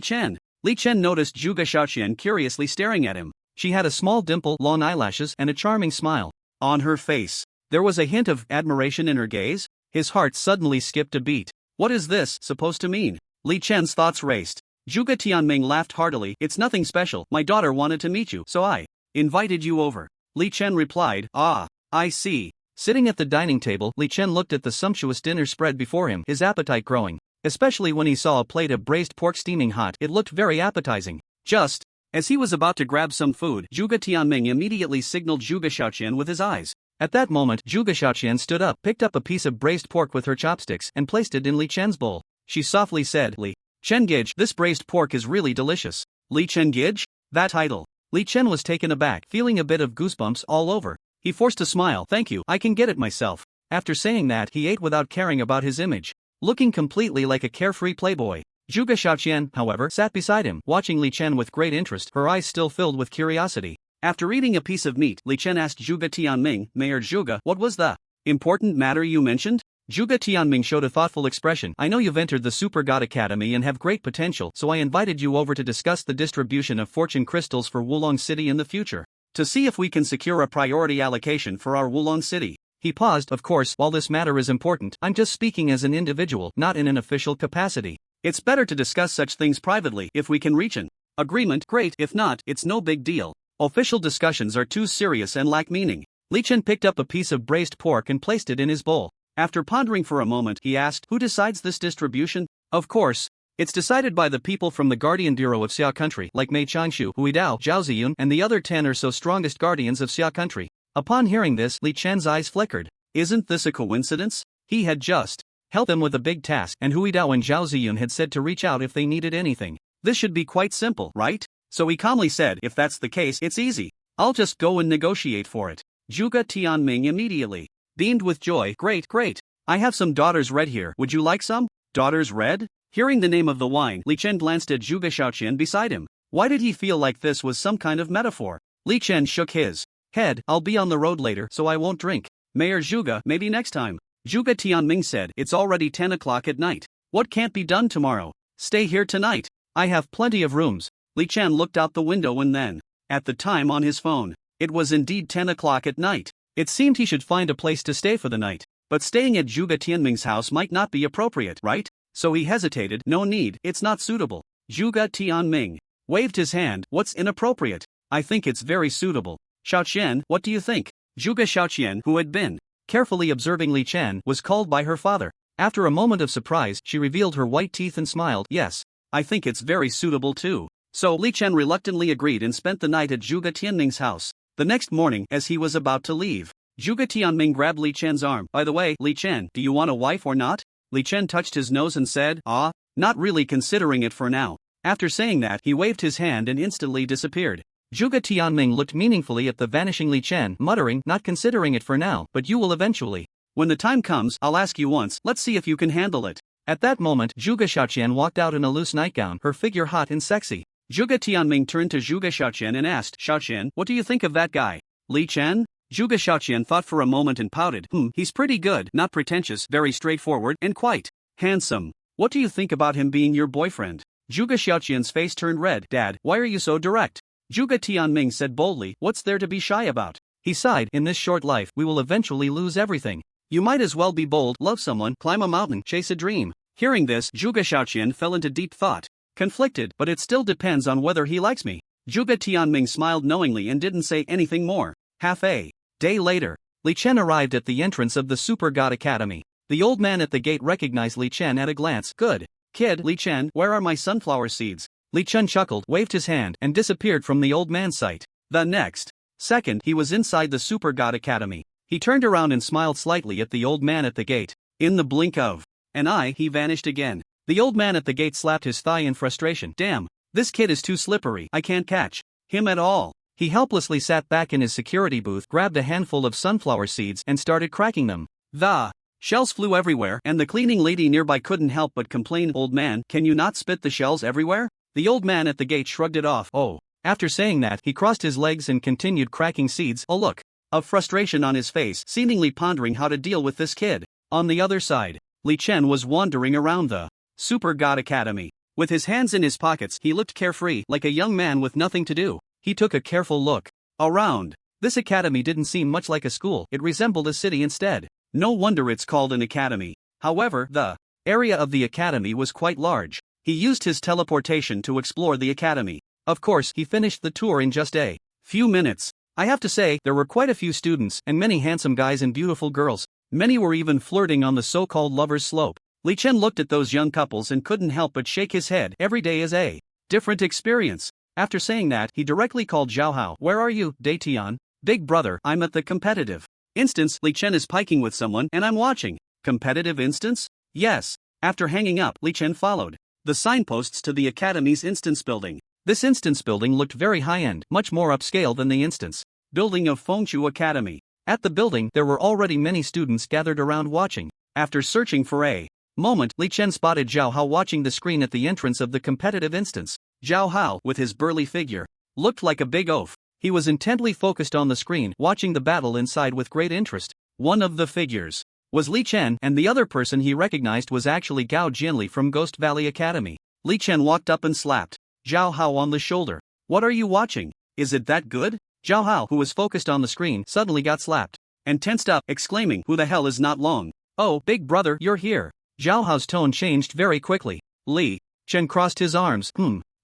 Chen. Li Chen noticed Zhuge Xiaoqian curiously staring at him. She had a small dimple, long eyelashes, and a charming smile on her face. There was a hint of admiration in her gaze. His heart suddenly skipped a beat. What is this supposed to mean? Li Chen's thoughts raced. Zhuge Tianming laughed heartily. It's nothing special. My daughter wanted to meet you, so I invited you over. Li Chen replied, ah, I see. Sitting at the dining table, Li Chen looked at the sumptuous dinner spread before him, his appetite growing. Especially when he saw a plate of braised pork steaming hot, it looked very appetizing. Just as he was about to grab some food, Zhuge Tianming immediately signaled Zhuge Xiaoqian with his eyes. At that moment, Zhuge Xiaoqian stood up, picked up a piece of braised pork with her chopsticks, and placed it in Li Chen's bowl. She softly said, Li Chen Gij, this braised pork is really delicious. Li Chen Gij? That title. Li Chen was taken aback, feeling a bit of goosebumps all over. He forced a smile. Thank you, I can get it myself. After saying that, he ate without caring about his image, looking completely like a carefree playboy. Zhuge Xiaoqian, however, sat beside him, watching Li Chen with great interest, her eyes still filled with curiosity. After eating a piece of meat, Li Chen asked Zhuge Tianming, Mayor Zhuge, what was the important matter you mentioned? Zhuge Tianming showed a thoughtful expression. I know you've entered the Super God Academy and have great potential, so I invited you over to discuss the distribution of fortune crystals for Wulong City in the future. To see if we can secure a priority allocation for our Wulong City. He paused. Of course, while this matter is important, I'm just speaking as an individual, not in an official capacity. It's better to discuss such things privately. If we can reach an agreement, great. If not, it's no big deal. Official discussions are too serious and lack meaning. Li Chen picked up a piece of braised pork and placed it in his bowl. After pondering for a moment, he asked, who decides this distribution? Of course, it's decided by the people from the Guardian Bureau of Xia Country, like Mei Changshu, Huidao, Zhao Ziyun, and the other 10 or so strongest guardians of Xia Country. Upon hearing this, Li Chen's eyes flickered. Isn't this a coincidence? He had just helped them with a big task, and Huidao and Zhao Ziyun had said to reach out if they needed anything. This should be quite simple, right? So he calmly said, if that's the case, it's easy. I'll just go and negotiate for it. Zhuge Tianming immediately beamed with joy. Great. I have some Daughter's Red here. Would you like some? Daughter's Red? Hearing the name of the wine, Li Chen glanced at Zhuge Xiaoqian beside him. Why did he feel like this was some kind of metaphor? Li Chen shook his head. I'll be on the road later, so I won't drink. Mayor Zhuge, maybe next time. Zhuge Tianming said, it's already 10 o'clock at night. What can't be done tomorrow? Stay here tonight. I have plenty of rooms. Li Chen looked out the window and then, at the time on his phone, it was indeed 10 o'clock at night. It seemed he should find a place to stay for the night. But staying at Zhuge Tianming's house might not be appropriate, right? So he hesitated. No need, it's not suitable. Zhuge Tianming waved his hand. What's inappropriate? I think it's very suitable. Xiaoqian, what do you think? Zhuge Xiaoqian, who had been carefully observing Li Chen, was called by her father. After a moment of surprise, she revealed her white teeth and smiled. Yes, I think it's very suitable too. So Li Chen reluctantly agreed and spent the night at Zhuge Tianming's house. The next morning, as he was about to leave, Zhuge Tianming grabbed Li Chen's arm. By the way, Li Chen, do you want a wife or not? Li Chen touched his nose and said, not really considering it for now. After saying that, he waved his hand and instantly disappeared. Zhuge Tianming looked meaningfully at the vanishing Li Chen, muttering, not considering it for now, but you will eventually. When the time comes, I'll ask you once, let's see if you can handle it. At that moment, Zhuge Xiaoqian walked out in a loose nightgown, her figure hot and sexy. Zhuge Tianming turned to Zhuge Xiaoqian and asked, Xiaoqian, what do you think of that guy? Li Chen? Zhuge Xiaoqian thought for a moment and pouted. He's pretty good, not pretentious, very straightforward, and quite handsome. What do you think about him being your boyfriend? Zhuge Xiaoqian's face turned red. Dad, why are you so direct? Zhuge Tianming said boldly, what's there to be shy about? He sighed, in this short life, we will eventually lose everything. You might as well be bold, love someone, climb a mountain, chase a dream. Hearing this, Zhuge Xiaoqian fell into deep thought. Conflicted, but it still depends on whether he likes me. Zhuge Tianming smiled knowingly and didn't say anything more. Half a day later, Li Chen arrived at the entrance of the Super God Academy. The old man at the gate recognized Li Chen at a glance. Good kid, Li Chen, where are my sunflower seeds? Li Chen chuckled, waved his hand, and disappeared from the old man's sight. The next second, he was inside the Super God Academy. He turned around and smiled slightly at the old man at the gate. In the blink of an eye, he vanished again. The old man at the gate slapped his thigh in frustration. Damn, this kid is too slippery. I can't catch him at all. He helplessly sat back in his security booth, grabbed a handful of sunflower seeds and started cracking them. The shells flew everywhere, and the cleaning lady nearby couldn't help but complain, "Old man, can you not spit the shells everywhere?" The old man at the gate shrugged it off. Oh. After saying that, he crossed his legs and continued cracking seeds, a look of frustration on his face, seemingly pondering how to deal with this kid. On the other side, Li Chen was wandering around the Super God Academy. With his hands in his pockets, he looked carefree, like a young man with nothing to do. He took a careful look around. This academy didn't seem much like a school, it resembled a city instead. No wonder it's called an academy. However, the area of the academy was quite large. He used his teleportation to explore the academy. Of course, he finished the tour in just a few minutes. I have to say, there were quite a few students, and many handsome guys and beautiful girls. Many were even flirting on the so-called lover's slope. Li Chen looked at those young couples and couldn't help but shake his head. Every day is a different experience. After saying that, he directly called Zhao Hao. "Where are you, Daetian?" "Big brother, I'm at the competitive instance. Li Chen is piking with someone, and I'm watching." "Competitive instance?" "Yes." After hanging up, Li Chen followed the signposts to the academy's instance building. This instance building looked very high-end, much more upscale than the instance building of Fengshu Academy. At the building, there were already many students gathered around watching. After searching for a moment, Li Chen spotted Zhao Hao watching the screen at the entrance of the competitive instance. Zhao Hao, with his burly figure, looked like a big oaf. He was intently focused on the screen, watching the battle inside with great interest. One of the figures was Li Chen, and the other person he recognized was actually Gao Jianli from Ghost Valley Academy. Li Chen walked up and slapped Zhao Hao on the shoulder. "What are you watching? Is it that good?" Zhao Hao, who was focused on the screen, suddenly got slapped and tensed up, exclaiming, "Who the hell is not long? Oh, big brother, you're here." Zhao Hao's tone changed very quickly. Li Chen crossed his arms.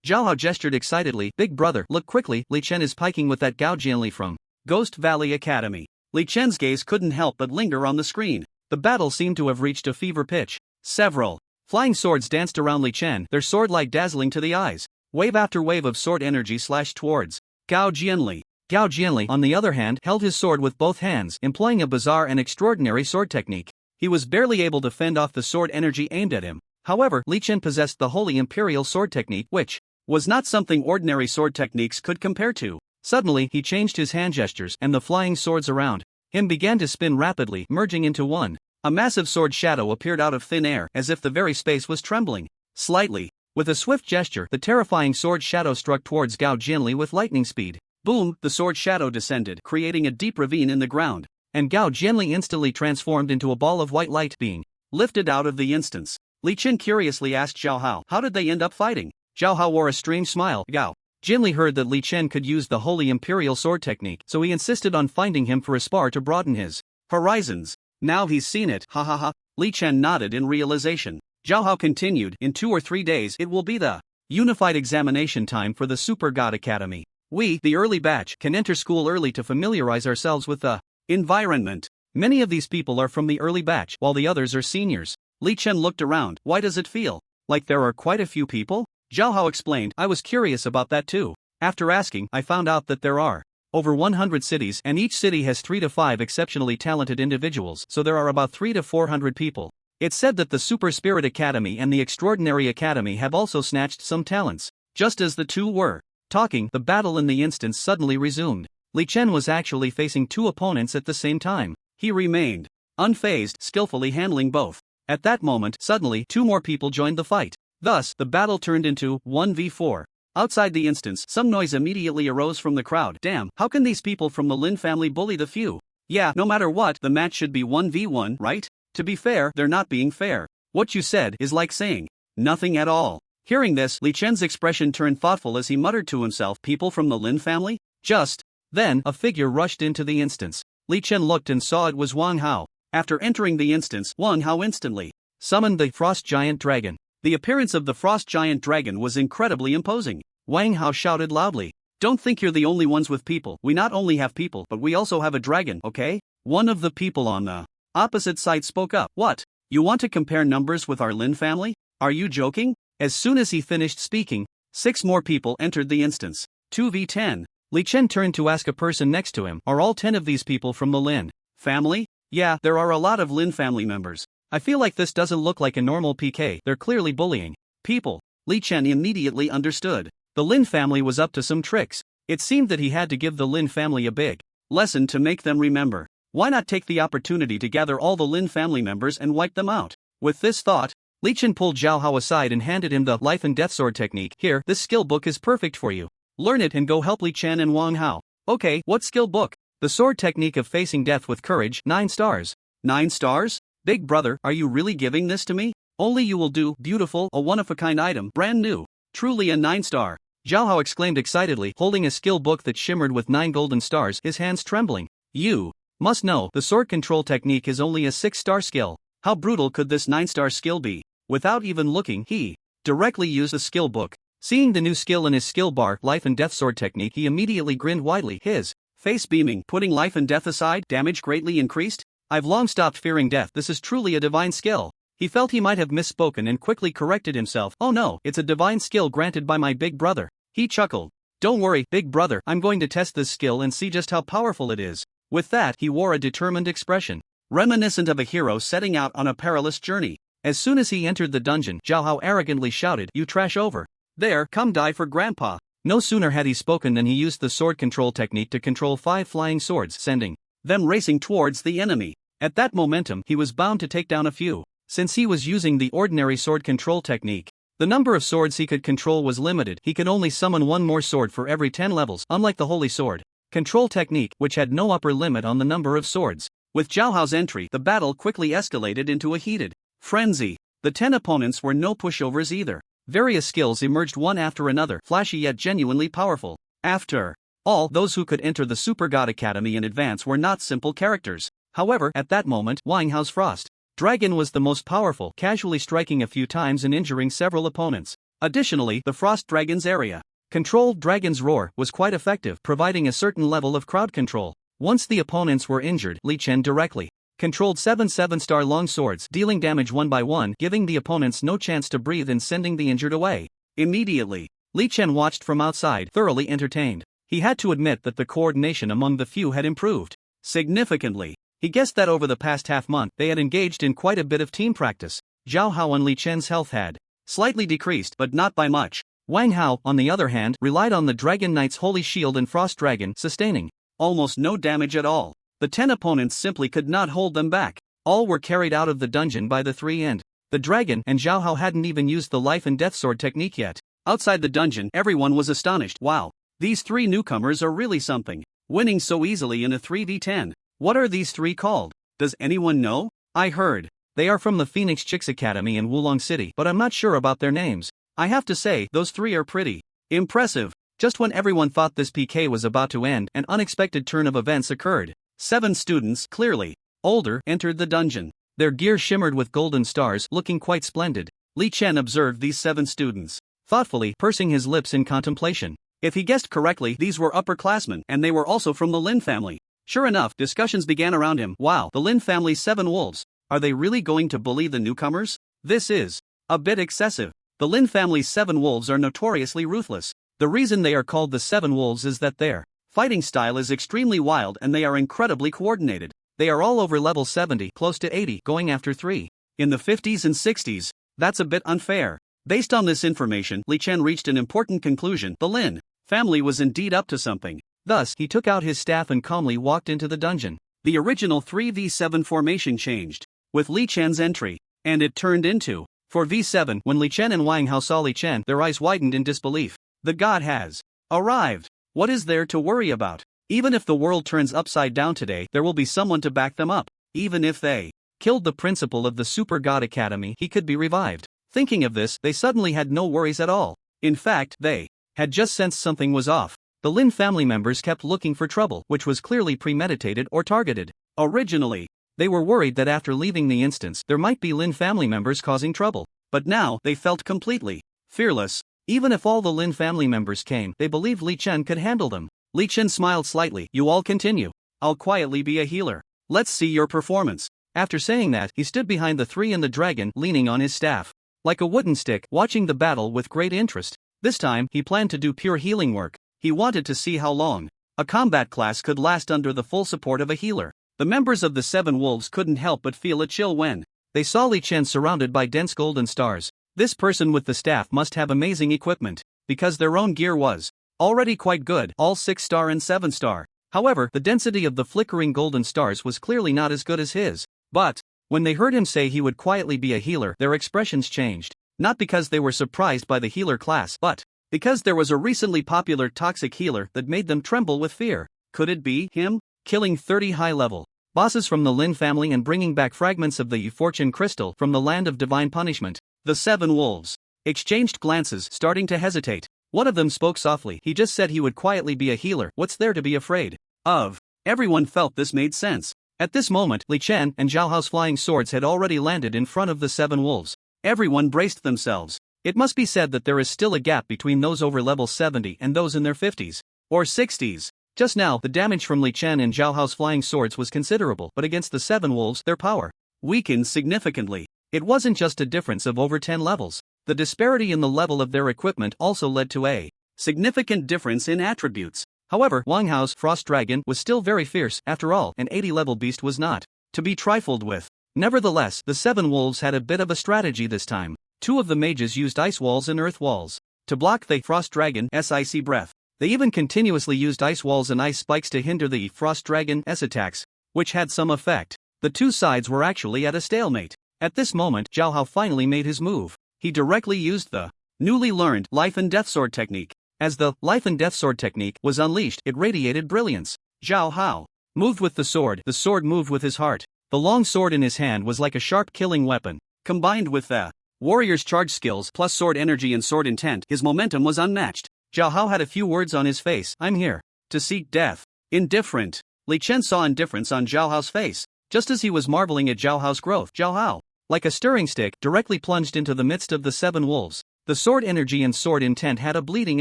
Zhao Hao gestured excitedly. "Big brother, look quickly, Li Chen is piking with that Gao Jianli from Ghost Valley Academy." Li Chen's gaze couldn't help but linger on the screen. The battle seemed to have reached a fever pitch. Several flying swords danced around Li Chen, their sword-light dazzling to the eyes. Wave after wave of sword energy slashed towards Gao Jianli. Gao Jianli, on the other hand, held his sword with both hands, employing a bizarre and extraordinary sword technique. He was barely able to fend off the sword energy aimed at him. However, Li Chen possessed the Holy Imperial sword technique, which was not something ordinary sword techniques could compare to. Suddenly, he changed his hand gestures, and the flying swords around him began to spin rapidly, merging into one. A massive sword shadow appeared out of thin air, as if the very space was trembling slightly. With a swift gesture, the terrifying sword shadow struck towards Gao Jianli with lightning speed. Boom! The sword shadow descended, creating a deep ravine in the ground, and Gao Jianli instantly transformed into a ball of white light, being lifted out of the instance. Li Chen curiously asked Zhao Hao, "How did they end up fighting?" Zhao Hao wore a strange smile. Gao Jianli heard that Li Chen could use the Holy Imperial sword technique, so he insisted on finding him for a spar to broaden his horizons. Now he's seen it, ha ha ha. Li Chen nodded in realization. Zhao Hao continued, "In 2 or 3 days it will be the unified examination time for the Super God Academy. We, the early batch, can enter school early to familiarize ourselves with the environment. Many of these people are from the early batch, while the others are seniors." Li Chen looked around. "Why does it feel like there are quite a few people?" Zhao Hao explained. "I was curious about that too. After asking, I found out that there are over 100 cities, and each city has 3 to 5 exceptionally talented individuals, so there are about 300 to 400 people. It's said that the Super Spirit Academy and the Extraordinary Academy have also snatched some talents." Just as the two were talking, the battle in the instance suddenly resumed. Li Chen was actually facing 2 opponents at the same time. He remained unfazed, skillfully handling both. At that moment, suddenly, 2 more people joined the fight. Thus, the battle turned into 1v4. Outside the instance, some noise immediately arose from the crowd. "Damn, how can these people from the Lin family bully the few? Yeah, no matter what, the match should be 1v1, right? To be fair, they're not being fair. What you said is like saying nothing at all." Hearing this, Li Chen's expression turned thoughtful as he muttered to himself, "People from the Lin family?" Just then, a figure rushed into the instance. Li Chen looked and saw it was Wang Hao. After entering the instance, Wang Hao instantly summoned the Frost Giant Dragon. The appearance of the Frost Giant Dragon was incredibly imposing. Wang Hao shouted loudly, "Don't think you're the only ones with people. We not only have people, but we also have a dragon, okay?" One of the people on the opposite side spoke up. "What? You want to compare numbers with our Lin family? Are you joking?" As soon as he finished speaking, 6 more people entered the instance. 2v10. Li Chen turned to ask a person next to him, "Are all 10 of these people from the Lin family?" "Yeah, there are a lot of Lin family members. I feel like this doesn't look like a normal PK, they're clearly bullying people." Li Chen immediately understood. The Lin family was up to some tricks. It seemed that he had to give the Lin family a big lesson to make them remember. Why not take the opportunity to gather all the Lin family members and wipe them out? With this thought, Li Chen pulled Zhao Hao aside and handed him the life and death sword technique. Here, this skill book is perfect for you. Learn it and go help Li Chen and Wang Hao. Okay, what skill book? The sword technique of facing death with courage, 9 stars. 9 stars? Big brother, are you really giving this to me? Only you will do. Beautiful, a one-of-a-kind item, brand new. Truly a 9-star. Zhao Hao exclaimed excitedly, holding a skill book that shimmered with 9 golden stars, his hands trembling. You must know, the sword control technique is only a 6-star skill. How brutal could this 9-star skill be? Without even looking, he directly used the skill book. Seeing the new skill in his skill bar, life and death sword technique, he immediately grinned widely, his face beaming. Putting life and death aside, damage greatly increased? I've long stopped fearing death. This is truly a divine skill. He felt he might have misspoken and quickly corrected himself. Oh no, it's a divine skill granted by my big brother. He chuckled. Don't worry, big brother, I'm going to test this skill and see just how powerful it is. With that, he wore a determined expression, reminiscent of a hero setting out on a perilous journey. As soon as he entered the dungeon, Zhao Hao arrogantly shouted, "You trash over there, come die for grandpa." No sooner had he spoken than he used the sword control technique to control 5 flying swords, sending them racing towards the enemy. At that momentum, he was bound to take down a few. Since he was using the ordinary sword control technique, the number of swords he could control was limited. He could only summon 1 more sword for every 10 levels, unlike the holy sword control technique, which had no upper limit on the number of swords. With Zhao Hao's entry, the battle quickly escalated into a heated frenzy. The 10 opponents were no pushovers either. Various skills emerged one after another, flashy yet genuinely powerful. After all, those who could enter the Super God Academy in advance were not simple characters. However, at that moment, Wang Hao's Frost Dragon was the most powerful, casually striking a few times and injuring several opponents. Additionally, the Frost Dragon's area controlled Dragon's Roar was quite effective, providing a certain level of crowd control. Once the opponents were injured, Li Chen directly controlled 7 7-star long swords, dealing damage one by one, giving the opponents no chance to breathe and sending the injured away. Immediately, Li Chen watched from outside, thoroughly entertained. He had to admit that the coordination among the few had improved significantly. He guessed that over the past half-month they had engaged in quite a bit of team practice. Zhao Hao and Li Chen's health had slightly decreased, but not by much. Wang Hao, on the other hand, relied on the Dragon Knight's Holy Shield and Frost Dragon, sustaining almost no damage at all. The 10 opponents simply could not hold them back. All were carried out of the dungeon by the 3 and the dragon, and Zhao Hao hadn't even used the life and death sword technique yet. Outside the dungeon, everyone was astonished. Wow, these 3 newcomers are really something. Winning so easily in a 3v10. What are these 3 called? Does anyone know? I heard they are from the Phoenix Chicks Academy in Wulong City, but I'm not sure about their names. I have to say, those 3 are pretty impressive. Just when everyone thought this PK was about to end, an unexpected turn of events occurred. 7 students, clearly older, entered the dungeon. Their gear shimmered with golden stars, looking quite splendid. Li Chen observed these 7 students, thoughtfully, pursing his lips in contemplation. If he guessed correctly, these were upperclassmen, and they were also from the Lin family. Sure enough, discussions began around him. Wow, the Lin family's 7 wolves. Are they really going to bully the newcomers? This is a bit excessive. The Lin family's 7 wolves are notoriously ruthless. The reason they are called the 7 wolves is that their fighting style is extremely wild and they are incredibly coordinated. They are all over level 70, close to 80, going after 3 in the 50s and 60s. That's a bit unfair. Based on this information, Li Chen reached an important conclusion. The Lin family was indeed up to something. Thus, he took out his staff and calmly walked into the dungeon. The original 3v7 formation changed with Li Chen's entry, and it turned into 4v7. When Li Chen and Wang Hao saw Li Chen, their eyes widened in disbelief. The god has arrived. What is there to worry about? Even if the world turns upside down today, there will be someone to back them up. Even if they killed the principal of the Super God Academy, he could be revived. Thinking of this, they suddenly had no worries at all. In fact, they had just sensed something was off. The Lin family members kept looking for trouble, which was clearly premeditated or targeted. Originally, they were worried that after leaving the instance, there might be Lin family members causing trouble. But now, they felt completely fearless. Even if all the Lin family members came, they believed Li Chen could handle them. Li Chen smiled slightly. You all continue. I'll quietly be a healer. Let's see your performance. After saying that, he stood behind the 3 and the dragon, leaning on his staff like a wooden stick, watching the battle with great interest. This time, he planned to do pure healing work. He wanted to see how long a combat class could last under the full support of a healer. The members of the 7 wolves couldn't help but feel a chill when they saw Li Chen surrounded by dense golden stars. This person with the staff must have amazing equipment, because their own gear was Already quite good, all 6-star and 7-star. However, the density of the flickering golden stars was clearly not as good as his. But when they heard him say he would quietly be a healer, their expressions changed. Not because they were surprised by the healer class, but because there was a recently popular toxic healer that made them tremble with fear. Could it be him? Killing 30 high-level bosses from the Lin family and bringing back fragments of the fortune crystal from the land of divine punishment. The 7 wolves exchanged glances, starting to hesitate. One of them spoke softly. He just said he would quietly be a healer. What's there to be afraid of? Everyone felt this made sense. At this moment, Li Chen and Zhao Hao's flying swords had already landed in front of the 7 wolves. Everyone braced themselves. It must be said that there is still a gap between those over level 70 and those in their 50s or 60s. Just now, the damage from Li Chen and Zhao Hao's flying swords was considerable, but against the 7 wolves, their power weakened significantly. It wasn't just a difference of over 10 levels. The disparity in the level of their equipment also led to a significant difference in attributes. However, Wang Hao's Frost Dragon was still very fierce. After all, an 80-level beast was not to be trifled with. Nevertheless, the 7 wolves had a bit of a strategy this time. 2 of the mages used ice walls and earth walls to block the Frost Dragon's icy breath. They even continuously used ice walls and ice spikes to hinder the Frost Dragon's attacks, which had some effect. The 2 sides were actually at a stalemate. At this moment, Zhao Hao finally made his move. He directly used the newly learned Life and Death Sword technique. As the Life and Death Sword technique was unleashed, it radiated brilliance. Zhao Hao moved with the sword moved with his heart. The long sword in his hand was like a sharp killing weapon. Combined with the warrior's charge skills plus sword energy and sword intent, his momentum was unmatched. Zhao Hao had a few words on his face. I'm here to seek death. Indifferent. Li Chen saw indifference on Zhao Hao's face. Just as he was marveling at Zhao Hao's growth, Zhao Hao, like a stirring stick, directly plunged into the midst of the 7 wolves. The sword energy and sword intent had a bleeding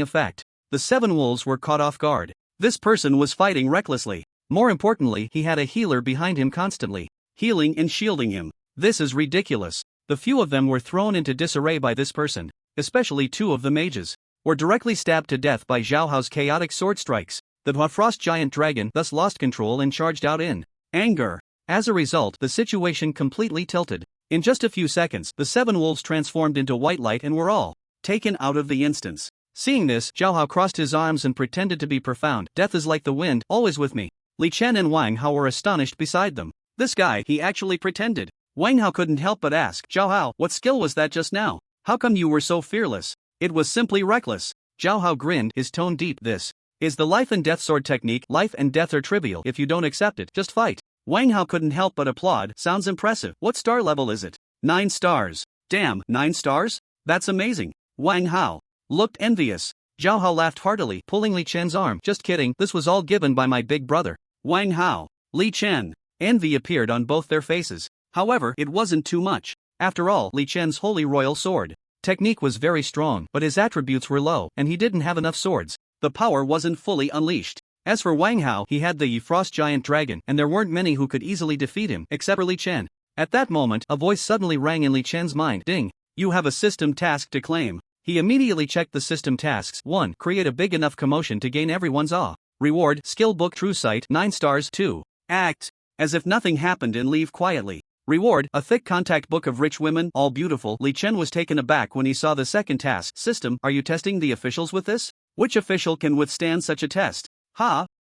effect. The 7 wolves were caught off guard. This person was fighting recklessly. More importantly, he had a healer behind him constantly, healing and shielding him. This is ridiculous. The few of them were thrown into disarray by this person, especially 2 of the mages were directly stabbed to death by Zhao Hao's chaotic sword strikes. The Frost Giant Dragon thus lost control and charged out in anger. As a result, the situation completely tilted. In just a few seconds, the 7 wolves transformed into white light and were all taken out of the instance. Seeing this, Zhao Hao crossed his arms and pretended to be profound. Death is like the wind, always with me. Li Chen and Wang Hao were astonished beside them. This guy, he actually pretended. Wang Hao couldn't help but ask, Zhao Hao, what skill was that just now? How come you were so fearless? It was simply reckless. Zhao Hao grinned, his tone deep. This is the Life and Death Sword technique. Life and death are trivial. If you don't accept it, just fight. Wang Hao couldn't help but applaud. Sounds impressive. What star level is it? 9 stars. Damn, 9 stars? That's amazing. Wang Hao looked envious. Zhao Hao laughed heartily, pulling Li Chen's arm. Just kidding, this was all given by my big brother. Wang Hao, Li Chen. Envy appeared on both their faces. However, it wasn't too much. After all, Li Chen's holy royal sword technique was very strong, but his attributes were low, and he didn't have enough swords. The power wasn't fully unleashed. As for Wang Hao, he had the Frost Giant Dragon, and there weren't many who could easily defeat him, except for Li Chen. At that moment, a voice suddenly rang in Li Chen's mind. Ding! You have a system task to claim. He immediately checked the system tasks. 1. Create a big enough commotion to gain everyone's awe. Reward, skill book True Sight, 9 stars. 2. Act as if nothing happened and leave quietly. Reward, a thick contact book of rich women, all beautiful. Li Chen was taken aback when he saw the second task. System, are you testing the officials with this? Which official can withstand such a test?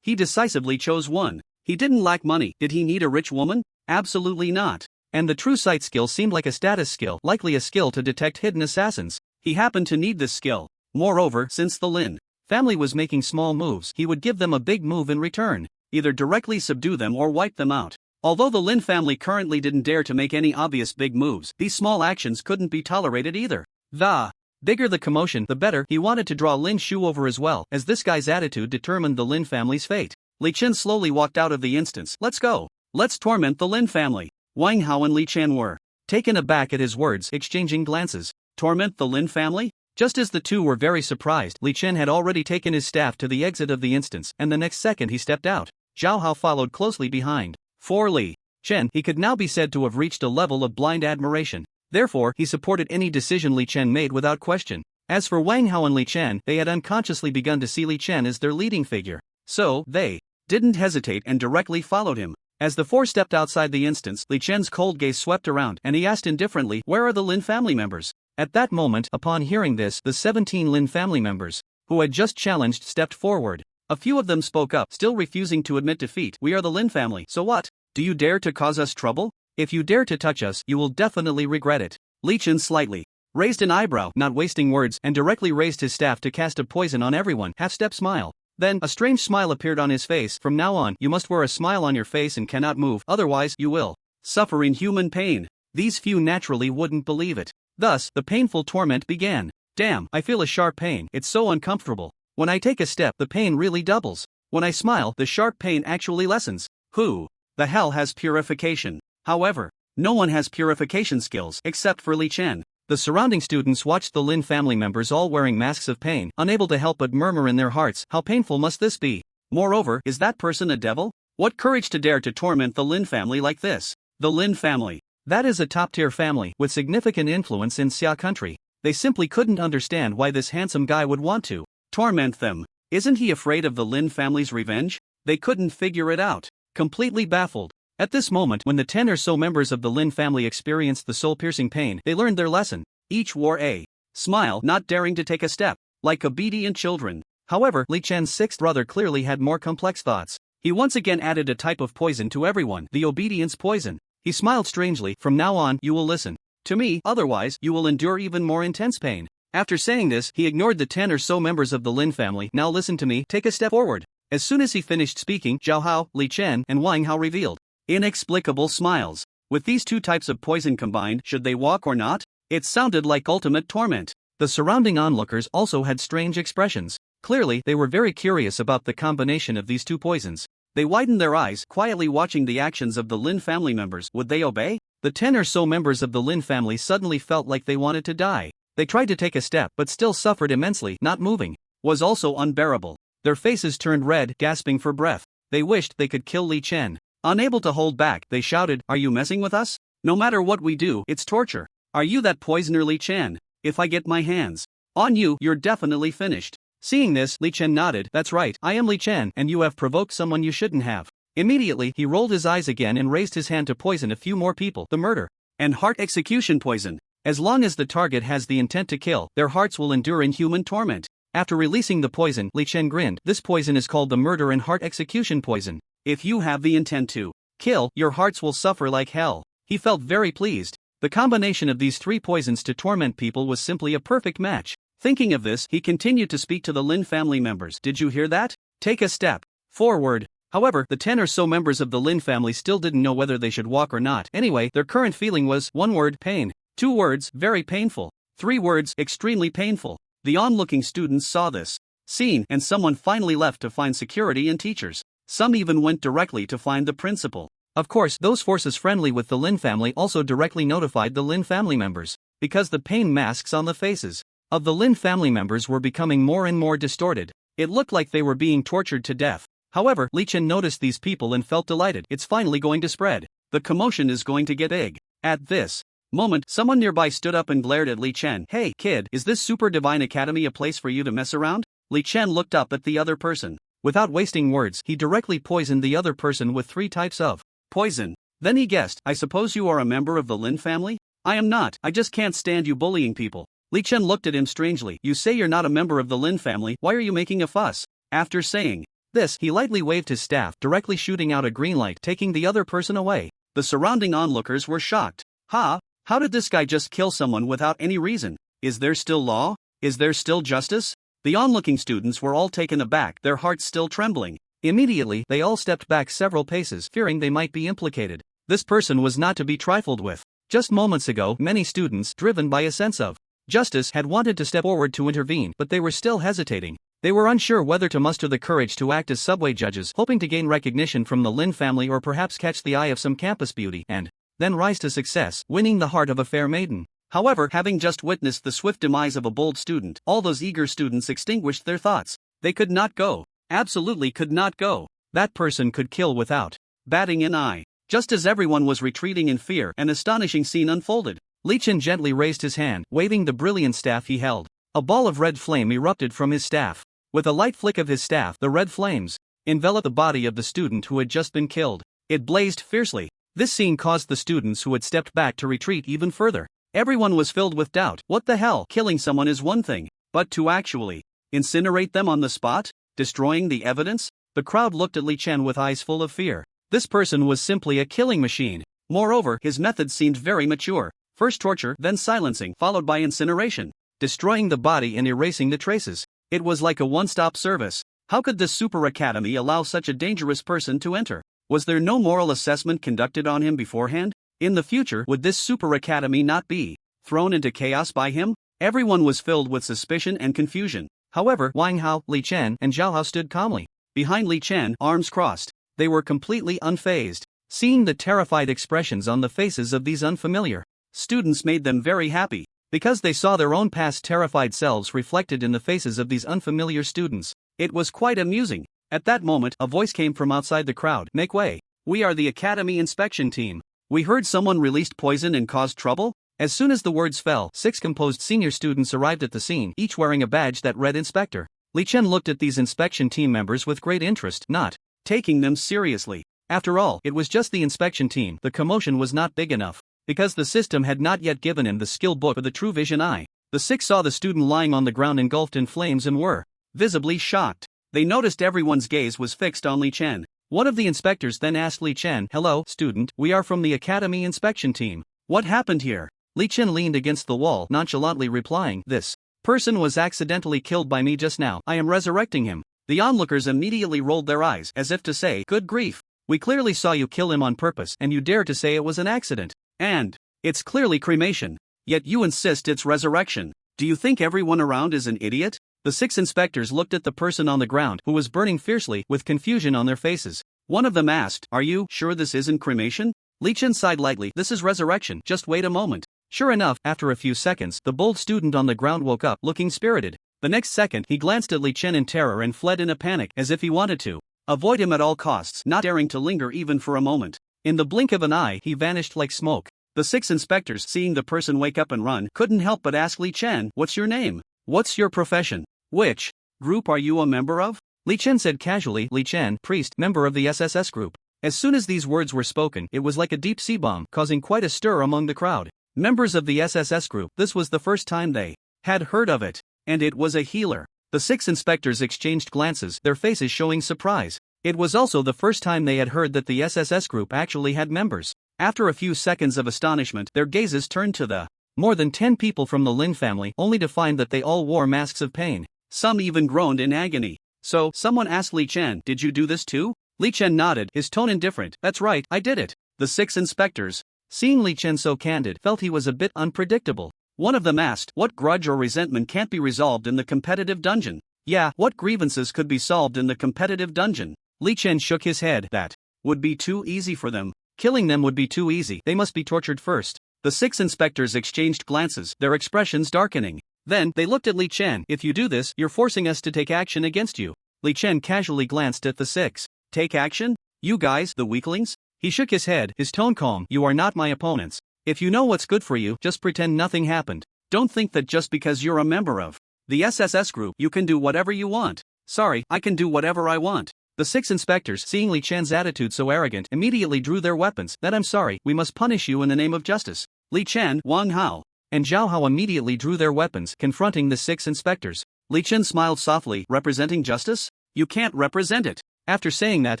He decisively chose 1. He didn't lack money. Did he need a rich woman? Absolutely not. And the True Sight skill seemed like a status skill, likely a skill to detect hidden assassins. He happened to need this skill. Moreover, since the Lin family was making small moves, he would give them a big move in return, either directly subdue them or wipe them out. Although the Lin family currently didn't dare to make any obvious big moves, these small actions couldn't be tolerated either. The bigger the commotion, the better. He wanted to draw Lin Shu over as well, as this guy's attitude determined the Lin family's fate. Li Chen slowly walked out of the instance. Let's go. Let's torment the Lin family. Wang Hao and Li Chen were taken aback at his words, exchanging glances. Torment the Lin family? Just as the two were very surprised, Li Chen had already taken his staff to the exit of the instance, and the next second he stepped out. Zhao Hao followed closely behind. For Li Chen, he could now be said to have reached a level of blind admiration. Therefore, he supported any decision Li Chen made without question. As for Wang Hao and Li Chen, they had unconsciously begun to see Li Chen as their leading figure. So, they didn't hesitate and directly followed him. As the 4 stepped outside the instance, Li Chen's cold gaze swept around, and he asked indifferently, where are the Lin family members? At that moment, upon hearing this, the 17 Lin family members, who had just challenged, stepped forward. A few of them spoke up, still refusing to admit defeat. We are the Lin family, so what? Do you dare to cause us trouble? If you dare to touch us, you will definitely regret it. Li Chen slightly raised an eyebrow, not wasting words, and directly raised his staff to cast a poison on everyone. Half-step smile. Then, a strange smile appeared on his face. From now on, you must wear a smile on your face and cannot move, otherwise, you will suffer inhuman pain. These few naturally wouldn't believe it. Thus, the painful torment began. Damn, I feel a sharp pain, it's so uncomfortable. When I take a step, the pain really doubles. When I smile, the sharp pain actually lessens. Who the hell has purification? However, no one has purification skills except for Li Chen. The surrounding students watched the Lin family members all wearing masks of pain, unable to help but murmur in their hearts, how painful must this be? Moreover, is that person a devil? What courage to dare to torment the Lin family like this? The Lin family. That is a top-tier family with significant influence in Xia country. They simply couldn't understand why this handsome guy would want to torment them. Isn't he afraid of the Lin family's revenge? They couldn't figure it out. Completely baffled. At this moment, when the 10 or so members of the Lin family experienced the soul-piercing pain, they learned their lesson. Each wore a smile, not daring to take a step, like obedient children. However, Li Chen's sixth brother clearly had more complex thoughts. He once again added a type of poison to everyone, the obedience poison. He smiled strangely. From now on, you will listen to me, otherwise, you will endure even more intense pain. After saying this, he ignored the 10 or so members of the Lin family. Now listen to me, take a step forward. As soon as he finished speaking, Zhao Hao, Li Chen, and Wang Hao revealed inexplicable smiles. With these two types of poison combined, should they walk or not? It sounded like ultimate torment. The surrounding onlookers also had strange expressions. Clearly, they were very curious about the combination of these two poisons. They widened their eyes, quietly watching the actions of the Lin family members. Would they obey? The 10 or so members of the Lin family suddenly felt like they wanted to die. They tried to take a step, but still suffered immensely. Not moving was also unbearable. Their faces turned red, gasping for breath. They wished they could kill Li Chen. Unable to hold back, they shouted, "Are you messing with us? No matter what we do, it's torture. Are you that poisoner Li Chen? If I get my hands on you, you're definitely finished." Seeing this, Li Chen nodded. That's right, I am Li Chen, and you have provoked someone you shouldn't have. Immediately, he rolled his eyes again and raised his hand to poison a few more people. The murder and heart execution poison. As long as the target has the intent to kill, their hearts will endure inhuman torment. After releasing the poison, Li Chen grinned. This poison is called the murder and heart execution poison. If you have the intent to kill, your hearts will suffer like hell. He felt very pleased. The combination of these three poisons to torment people was simply a perfect match. Thinking of this, he continued to speak to the Lin family members. Did you hear that? Take a step forward. However, the 10 or so members of the Lin family still didn't know whether they should walk or not. Anyway, their current feeling was, 1 word, pain. 2 words, very painful. 3 words, extremely painful. The onlooking students saw this scene, and someone finally left to find security and teachers. Some even went directly to find the principal. Of course, those forces friendly with the Lin family also directly notified the Lin family members, because the pain masks on the faces of the Lin family members were becoming more and more distorted. It looked like they were being tortured to death. However, Li Chen noticed these people and felt delighted. It's finally going to spread. The commotion is going to get big. At this moment, someone nearby stood up and glared at Li Chen. Hey, kid, is this Super Divine Academy a place for you to mess around? Li Chen looked up at the other person. Without wasting words, he directly poisoned the other person with 3 types of poison. Then he guessed, I suppose you are a member of the Lin family? I am not, I just can't stand you bullying people. Li Chen looked at him strangely. You say you're not a member of the Lin family, why are you making a fuss? After saying this, he lightly waved his staff, directly shooting out a green light, taking the other person away. The surrounding onlookers were shocked. How did this guy just kill someone without any reason? Is there still law? Is there still justice? The onlooking students were all taken aback, their hearts still trembling. Immediately, they all stepped back several paces, fearing they might be implicated. This person was not to be trifled with. Just moments ago, many students, driven by a sense of justice, had wanted to step forward to intervene, but they were still hesitating. They were unsure whether to muster the courage to act as subway judges, hoping to gain recognition from the Lin family or perhaps catch the eye of some campus beauty and then rise to success, winning the heart of a fair maiden. However, having just witnessed the swift demise of a bold student, all those eager students extinguished their thoughts. They could not go. Absolutely could not go. That person could kill without batting an eye. Just as everyone was retreating in fear, an astonishing scene unfolded. Li Chen gently raised his hand, waving the brilliant staff he held. A ball of red flame erupted from his staff. With a light flick of his staff, the red flames enveloped the body of the student who had just been killed. It blazed fiercely. This scene caused the students who had stepped back to retreat even further. Everyone was filled with doubt. What the hell? Killing someone is one thing, but to actually Incinerate them on the spot? Destroying the evidence? The crowd looked at Li Chen with eyes full of fear. This person was simply a killing machine. Moreover, his method seemed very mature. First torture, then silencing, followed by incineration. Destroying the body and erasing the traces. It was like a one-stop service. How could this super academy allow such a dangerous person to enter? Was there no moral assessment conducted on him beforehand? In the future, would this super academy not be thrown into chaos by him? Everyone was filled with suspicion and confusion. However, Wang Hao, Li Chen, and Zhao Hao stood calmly behind Li Chen, arms crossed. They were completely unfazed. Seeing the terrified expressions on the faces of these unfamiliar students made them very happy, because they saw their own past terrified selves reflected in the faces of these unfamiliar students. It was quite amusing. At that moment, a voice came from outside the crowd. Make way. We are the Academy Inspection Team. We heard someone released poison and caused trouble. As soon as the words fell, 6 composed senior students arrived at the scene, each wearing a badge that read Inspector. Li Chen looked at these inspection team members with great interest, not taking them seriously. After all, it was just the inspection team. The commotion was not big enough, because the system had not yet given him the skill book for the True Vision Eye. The 6 saw the student lying on the ground engulfed in flames and were visibly shocked. They noticed everyone's gaze was fixed on Li Chen. One of the inspectors then asked Li Chen, "Hello, student, we are from the Academy Inspection Team. What happened here?" Li Chen leaned against the wall, nonchalantly replying, "This person was accidentally killed by me just now. I am resurrecting him." The onlookers immediately rolled their eyes, as if to say, "Good grief. We clearly saw you kill him on purpose, and you dare to say it was an accident. And it's clearly cremation. Yet you insist it's resurrection. Do you think everyone around is an idiot?" The 6 inspectors looked at the person on the ground, who was burning fiercely, with confusion on their faces. One of them asked, "Are you sure this isn't cremation?" Li Chen sighed lightly, "This is resurrection, just wait a moment." Sure enough, after a few seconds, the bold student on the ground woke up, looking spirited. The next second, he glanced at Li Chen in terror and fled in a panic, as if he wanted to avoid him at all costs, not daring to linger even for a moment. In the blink of an eye, he vanished like smoke. The 6 inspectors, seeing the person wake up and run, couldn't help but ask Li Chen, "What's your name? What's your profession? Which group are you a member of?" Li Chen said casually, "Li Chen, priest, member of the SSS group." As soon as these words were spoken, it was like a deep sea bomb, causing quite a stir among the crowd. Members of the SSS group, this was the first time they had heard of it. And it was a healer. The 6 inspectors exchanged glances, their faces showing surprise. It was also the first time they had heard that the SSS group actually had members. After a few seconds of astonishment, their gazes turned to the more than 10 people from the Lin family, only to find that they all wore masks of pain. Some even groaned in agony. So, someone asked Li Chen, "Did you do this too?" Li Chen nodded, his tone indifferent. "That's right, I did it." The 6 inspectors, seeing Li Chen so candid, felt he was a bit unpredictable. One of them asked, "What grudge or resentment can't be resolved in the competitive dungeon?" "Yeah, what grievances could be solved in the competitive dungeon?" Li Chen shook his head. "That would be too easy for them. Killing them would be too easy. They must be tortured first." The 6 inspectors exchanged glances, their expressions darkening. Then, they looked at Li Chen. "If you do this, you're forcing us to take action against you." Li Chen casually glanced at the 6. "Take action? You guys, the weaklings?" He shook his head, his tone calm. "You are not my opponents. If you know what's good for you, just pretend nothing happened. Don't think that just because you're a member of the SSS group, you can do whatever you want." "Sorry, I can do whatever I want." The 6 inspectors, seeing Li Chen's attitude so arrogant, immediately drew their weapons. "That I'm sorry, we must punish you in the name of justice." Li Chen, Wang Hao, and Zhao Hao immediately drew their weapons, confronting the 6 inspectors. Li Chen smiled softly, "Representing justice? You can't represent it." After saying that,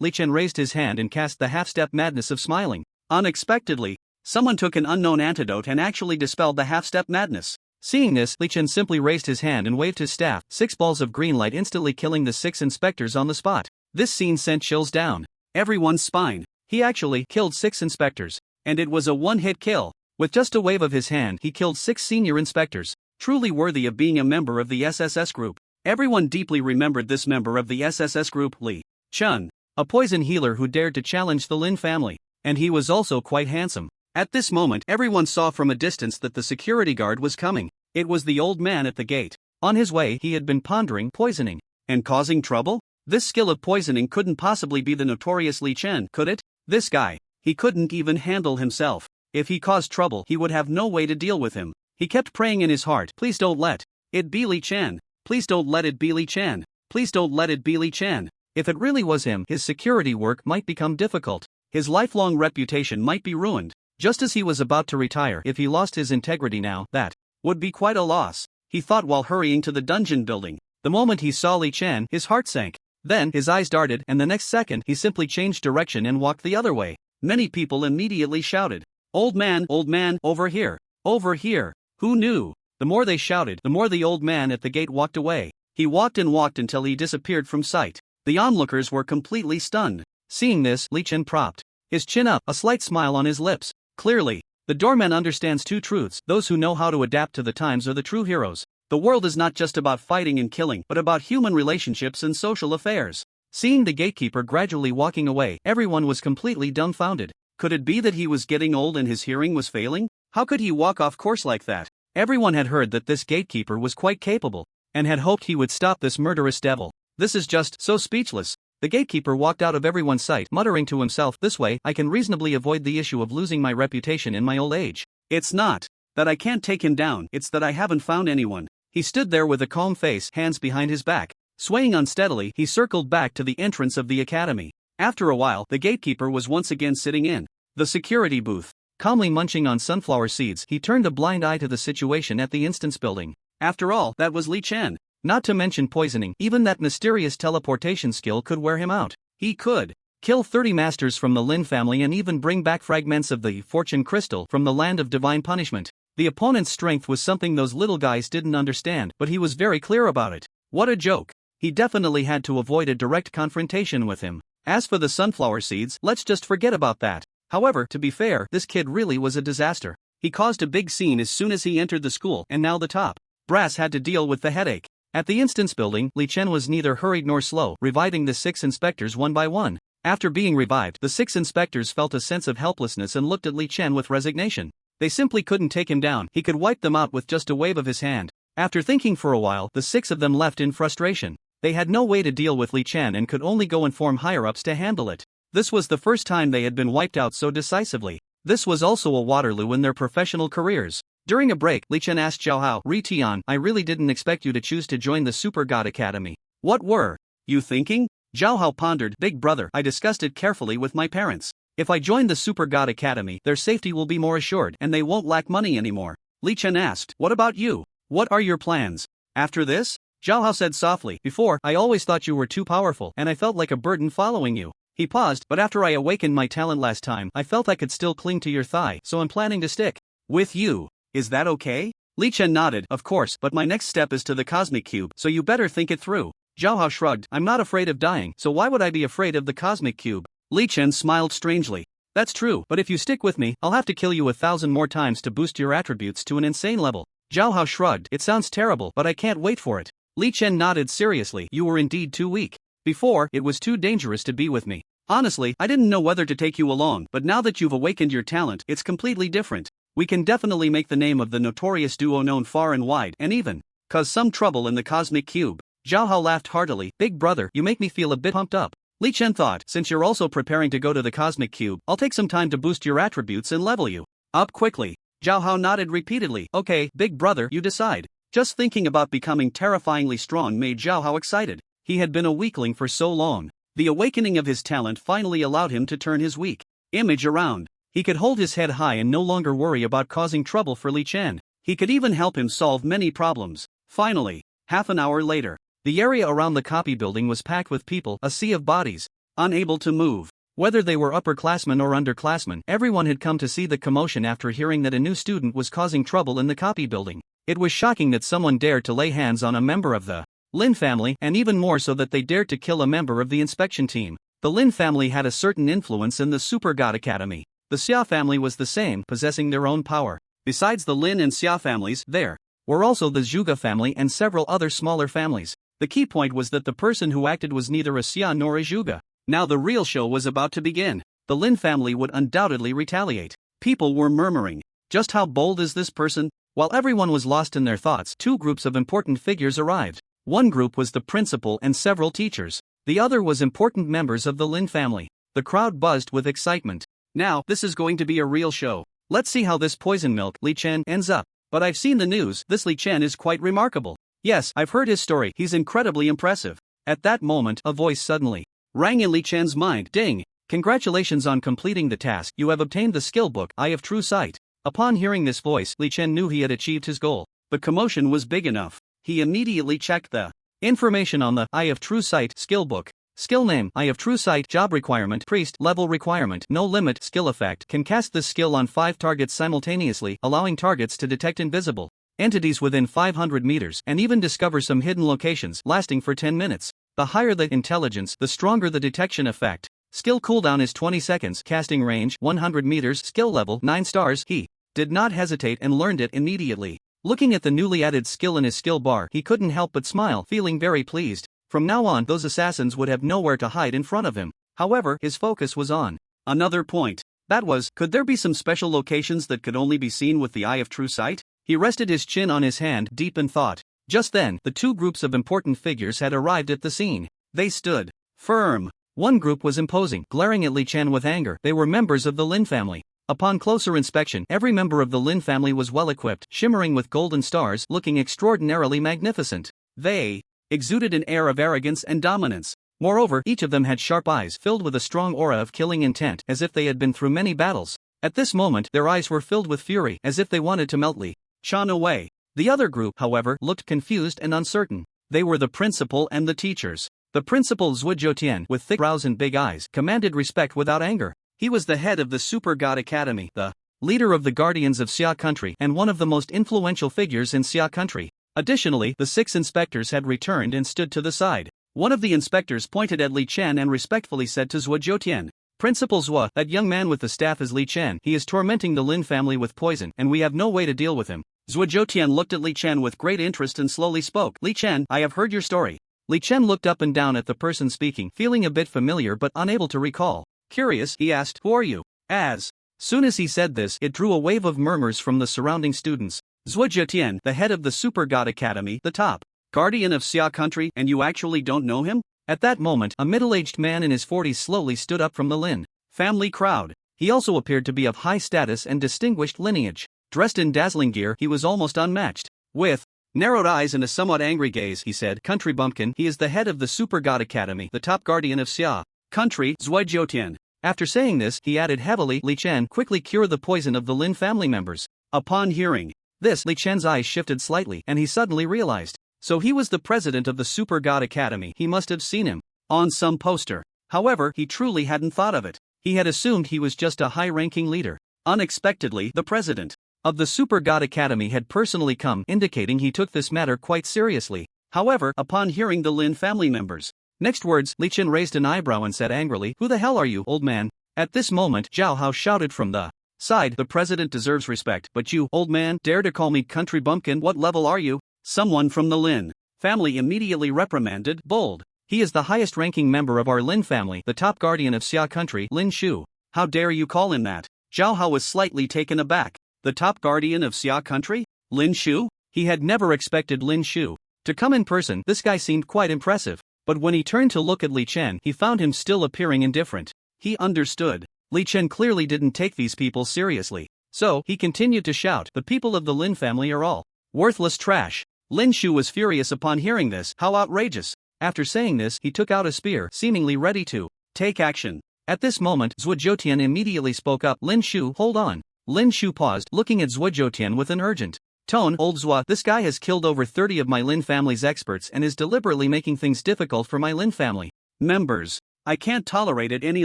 Li Chen raised his hand and cast the half-step madness of smiling. Unexpectedly, someone took an unknown antidote and actually dispelled the half-step madness. Seeing this, Li Chen simply raised his hand and waved his staff, 6 balls of green light instantly killing the 6 inspectors on the spot. This scene sent chills down everyone's spine. He actually killed 6 inspectors. And it was a one-hit kill. With just a wave of his hand, he killed 6 senior inspectors, truly worthy of being a member of the SSS group. Everyone deeply remembered this member of the SSS group, Li Chen, a poison healer who dared to challenge the Lin family. And he was also quite handsome. At this moment, everyone saw from a distance that the security guard was coming. It was the old man at the gate. On his way, he had been pondering poisoning and causing trouble. This skill of poisoning couldn't possibly be the notorious Li Chen, could it? This guy, he couldn't even handle himself. If he caused trouble, he would have no way to deal with him. He kept praying in his heart, "Please don't let it be Li Chen. Please don't let it be Li Chen. Please don't let it be Li Chen." If it really was him, his security work might become difficult. His lifelong reputation might be ruined. Just as he was about to retire, if he lost his integrity now, that would be quite a loss, he thought while hurrying to the dungeon building. The moment he saw Li Chen, his heart sank. Then, his eyes darted, and the next second, he simply changed direction and walked the other way. Many people immediately shouted, old man, over here. Over here. Who knew? The more they shouted, the more the old man at the gate walked away. He walked and walked until he disappeared from sight. The onlookers were completely stunned. Seeing this, Li Chen propped his chin up, a slight smile on his lips. Clearly, the doorman understands two truths: those who know how to adapt to the times are the true heroes. The world is not just about fighting and killing, but about human relationships and social affairs. Seeing the gatekeeper gradually walking away, everyone was completely dumbfounded. Could it be that he was getting old and his hearing was failing? How could he walk off course like that? Everyone had heard that this gatekeeper was quite capable, and had hoped he would stop this murderous devil. This is just so speechless. The gatekeeper walked out of everyone's sight, muttering to himself, this way, I can reasonably avoid the issue of losing my reputation in my old age. It's not that I can't take him down, it's that I haven't found anyone. He stood there with a calm face, hands behind his back. Swaying unsteadily, he circled back to the entrance of the academy. After a while, the gatekeeper was once again sitting in the security booth. Calmly munching on sunflower seeds, he turned a blind eye to the situation at the instance building. After all, that was Li Chen. Not to mention poisoning, even that mysterious teleportation skill could wear him out. He could kill 30 masters from the Lin family and even bring back fragments of the fortune crystal from the land of divine punishment. The opponent's strength was something those little guys didn't understand, but he was very clear about it. What a joke. He definitely had to avoid a direct confrontation with him. As for the sunflower seeds, let's just forget about that. However, to be fair, this kid really was a disaster. He caused a big scene as soon as he entered the school, and now the top brass had to deal with the headache. At the instance building, Li Chen was neither hurried nor slow, reviving the 6 inspectors one by one. After being revived, the 6 inspectors felt a sense of helplessness and looked at Li Chen with resignation. They simply couldn't take him down. He could wipe them out with just a wave of his hand. After thinking for a while, the 6 of them left in frustration. They had no way to deal with Li Chen and could only go inform higher-ups to handle it. This was the first time they had been wiped out so decisively. This was also a Waterloo in their professional careers. During a break, Li Chen asked Zhao Hao, Tian, I really didn't expect you to choose to join the Super God Academy. What were you thinking? Zhao Hao pondered, Big brother, I discussed it carefully with my parents. If I join the Super God Academy, their safety will be more assured and they won't lack money anymore. Li Chen asked, what about you? What are your plans? After this? Zhao Hao said softly, before, I always thought you were too powerful and I felt like a burden following you. He paused, but after I awakened my talent last time, I felt I could still cling to your thigh, so I'm planning to stick with you. Is that okay? Li Chen nodded, of course, but my next step is to the Cosmic Cube, so you better think it through. Zhao Hao shrugged, I'm not afraid of dying, so why would I be afraid of the Cosmic Cube? Li Chen smiled strangely. That's true, but if you stick with me, I'll have to kill you 1,000 more times to boost your attributes to an insane level. Zhao Hao shrugged, it sounds terrible, but I can't wait for it. Li Chen nodded seriously, you were indeed too weak. Before, it was too dangerous to be with me. Honestly, I didn't know whether to take you along, but now that you've awakened your talent, it's completely different. We can definitely make the name of the notorious duo known far and wide, and even cause some trouble in the Cosmic Cube. Zhao Hao laughed heartily, Big brother, you make me feel a bit pumped up. Li Chen thought, since you're also preparing to go to the Cosmic Cube, I'll take some time to boost your attributes and level you up quickly. Zhao Hao nodded repeatedly, okay, big brother, you decide. Just thinking about becoming terrifyingly strong made Zhao Hao excited. He had been a weakling for so long. The awakening of his talent finally allowed him to turn his weak image around. He could hold his head high and no longer worry about causing trouble for Li Chen. He could even help him solve many problems. Finally, half an hour later, the area around the copy building was packed with people, a sea of bodies, unable to move. Whether they were upperclassmen or underclassmen, everyone had come to see the commotion after hearing that a new student was causing trouble in the copy building. It was shocking that someone dared to lay hands on a member of the Lin family, and even more so that they dared to kill a member of the inspection team. The Lin family had a certain influence in the Super God Academy. The Xia family was the same, possessing their own power. Besides the Lin and Xia families, there were also the Zhuge family and several other smaller families. The key point was that the person who acted was neither a Xia nor a Zhuge. Now the real show was about to begin. The Lin family would undoubtedly retaliate. People were murmuring, just how bold is this person? While everyone was lost in their thoughts, 2 groups of important figures arrived. One group was the principal and several teachers. The other was important members of the Lin family. The crowd buzzed with excitement. Now, this is going to be a real show. Let's see how this poison milk Li Chen ends up. But I've seen the news, this Li Chen is quite remarkable. Yes, I've heard his story, he's incredibly impressive. At that moment, a voice suddenly rang in Li Chen's mind. Ding! Congratulations on completing the task, you have obtained the skill book, Eye of True Sight. Upon hearing this voice, Li Chen knew he had achieved his goal. The commotion was big enough. He immediately checked the Information on the Eye of True Sight skill book. Skill name: Eye of True Sight. Job requirement: Priest. Level requirement: no limit. Skill effect: can cast this skill on 5 targets simultaneously, allowing targets to detect invisible entities within 500 meters and even discover some hidden locations, lasting for 10 minutes. The higher the intelligence, the stronger the detection effect. Skill cooldown is 20 seconds. Casting range: 100 meters. Skill level: 9 stars. He did not hesitate and learned it immediately. Looking at the newly added skill in his skill bar, he couldn't help but smile, feeling very pleased. From now on, those assassins would have nowhere to hide in front of him. However, his focus was on another point. That was, could there be some special locations that could only be seen with the Eye of True Sight? He rested his chin on his hand, deep in thought. Just then, the 2 groups of important figures had arrived at the scene. They stood firm. One group was imposing, glaring at Li Chan with anger. They were members of the Lin family. Upon closer inspection, every member of the Lin family was well equipped, shimmering with golden stars, looking extraordinarily magnificent. They exuded an air of arrogance and dominance. Moreover, each of them had sharp eyes filled with a strong aura of killing intent, as if they had been through many battles. At this moment, their eyes were filled with fury, as if they wanted to melt Li Chan away. The other group, however, looked confused and uncertain. They were the principal and the teachers. The principal, Zhujiutian, with thick brows and big eyes, commanded respect without anger. He was the head of the Super God Academy, the leader of the Guardians of Xia Country, and one of the most influential figures in Xia Country. Additionally, the 6 inspectors had returned and stood to the side. One of the inspectors pointed at Li Chen and respectfully said to Zhujiutian, "Principal Zhua, that young man with the staff is Li Chen. He is tormenting the Lin family with poison, and we have no way to deal with him." Zhujiutian looked at Li Chen with great interest and slowly spoke. "Li Chen, I have heard your story." Li Chen looked up and down at the person speaking, feeling a bit familiar but unable to recall. Curious, he asked, "Who are you?" As soon as he said this, it drew a wave of murmurs from the surrounding students. "Zhujiutian, the head of the Super God Academy, the top guardian of Xia Country, and you actually don't know him?" At that moment, a middle-aged man in his 40s slowly stood up from the Lin family crowd. He also appeared to be of high status and distinguished lineage. Dressed in dazzling gear, he was almost unmatched. With narrowed eyes and a somewhat angry gaze, he said, "Country bumpkin, he is the head of the Super God Academy, the top guardian of Xia Country, Zhujiutian." After saying this, he added heavily, "Li Chen, quickly cure the poison of the Lin family members." Upon hearing this, Li Chen's eyes shifted slightly, and he suddenly realized. So he was the president of the Super God Academy. He must have seen him on some poster. However, he truly hadn't thought of it. He had assumed he was just a high-ranking leader. Unexpectedly, the president of the Super God Academy had personally come, indicating he took this matter quite seriously. However, upon hearing the Lin family members' next words, Li Chen raised an eyebrow and said angrily, "Who the hell are you, old man?" At this moment, Zhao Hao shouted from the side, "The president deserves respect, but you, old man, dare to call me country bumpkin? What level are you?" Someone from the Lin family immediately reprimanded, "Bold. He is the highest-ranking member of our Lin family, the top guardian of Xia Country, Lin Shu. How dare you call him that?" Zhao Hao was slightly taken aback. The top guardian of Xia Country? Lin Shu? He had never expected Lin Shu to come in person. This guy seemed quite impressive. But when he turned to look at Li Chen, he found him still appearing indifferent. He understood. Li Chen clearly didn't take these people seriously. So, he continued to shout, "The people of the Lin family are all worthless trash." Lin Shu was furious upon hearing this. How outrageous. After saying this, he took out a spear, seemingly ready to take action. At this moment, Zhujiutian immediately spoke up, "Lin Shu, hold on." Lin Shu paused, looking at Zhujiutian with an urgent tone. "Old Zhua, this guy has killed over 30 of my Lin family's experts and is deliberately making things difficult for my Lin family members. I can't tolerate it any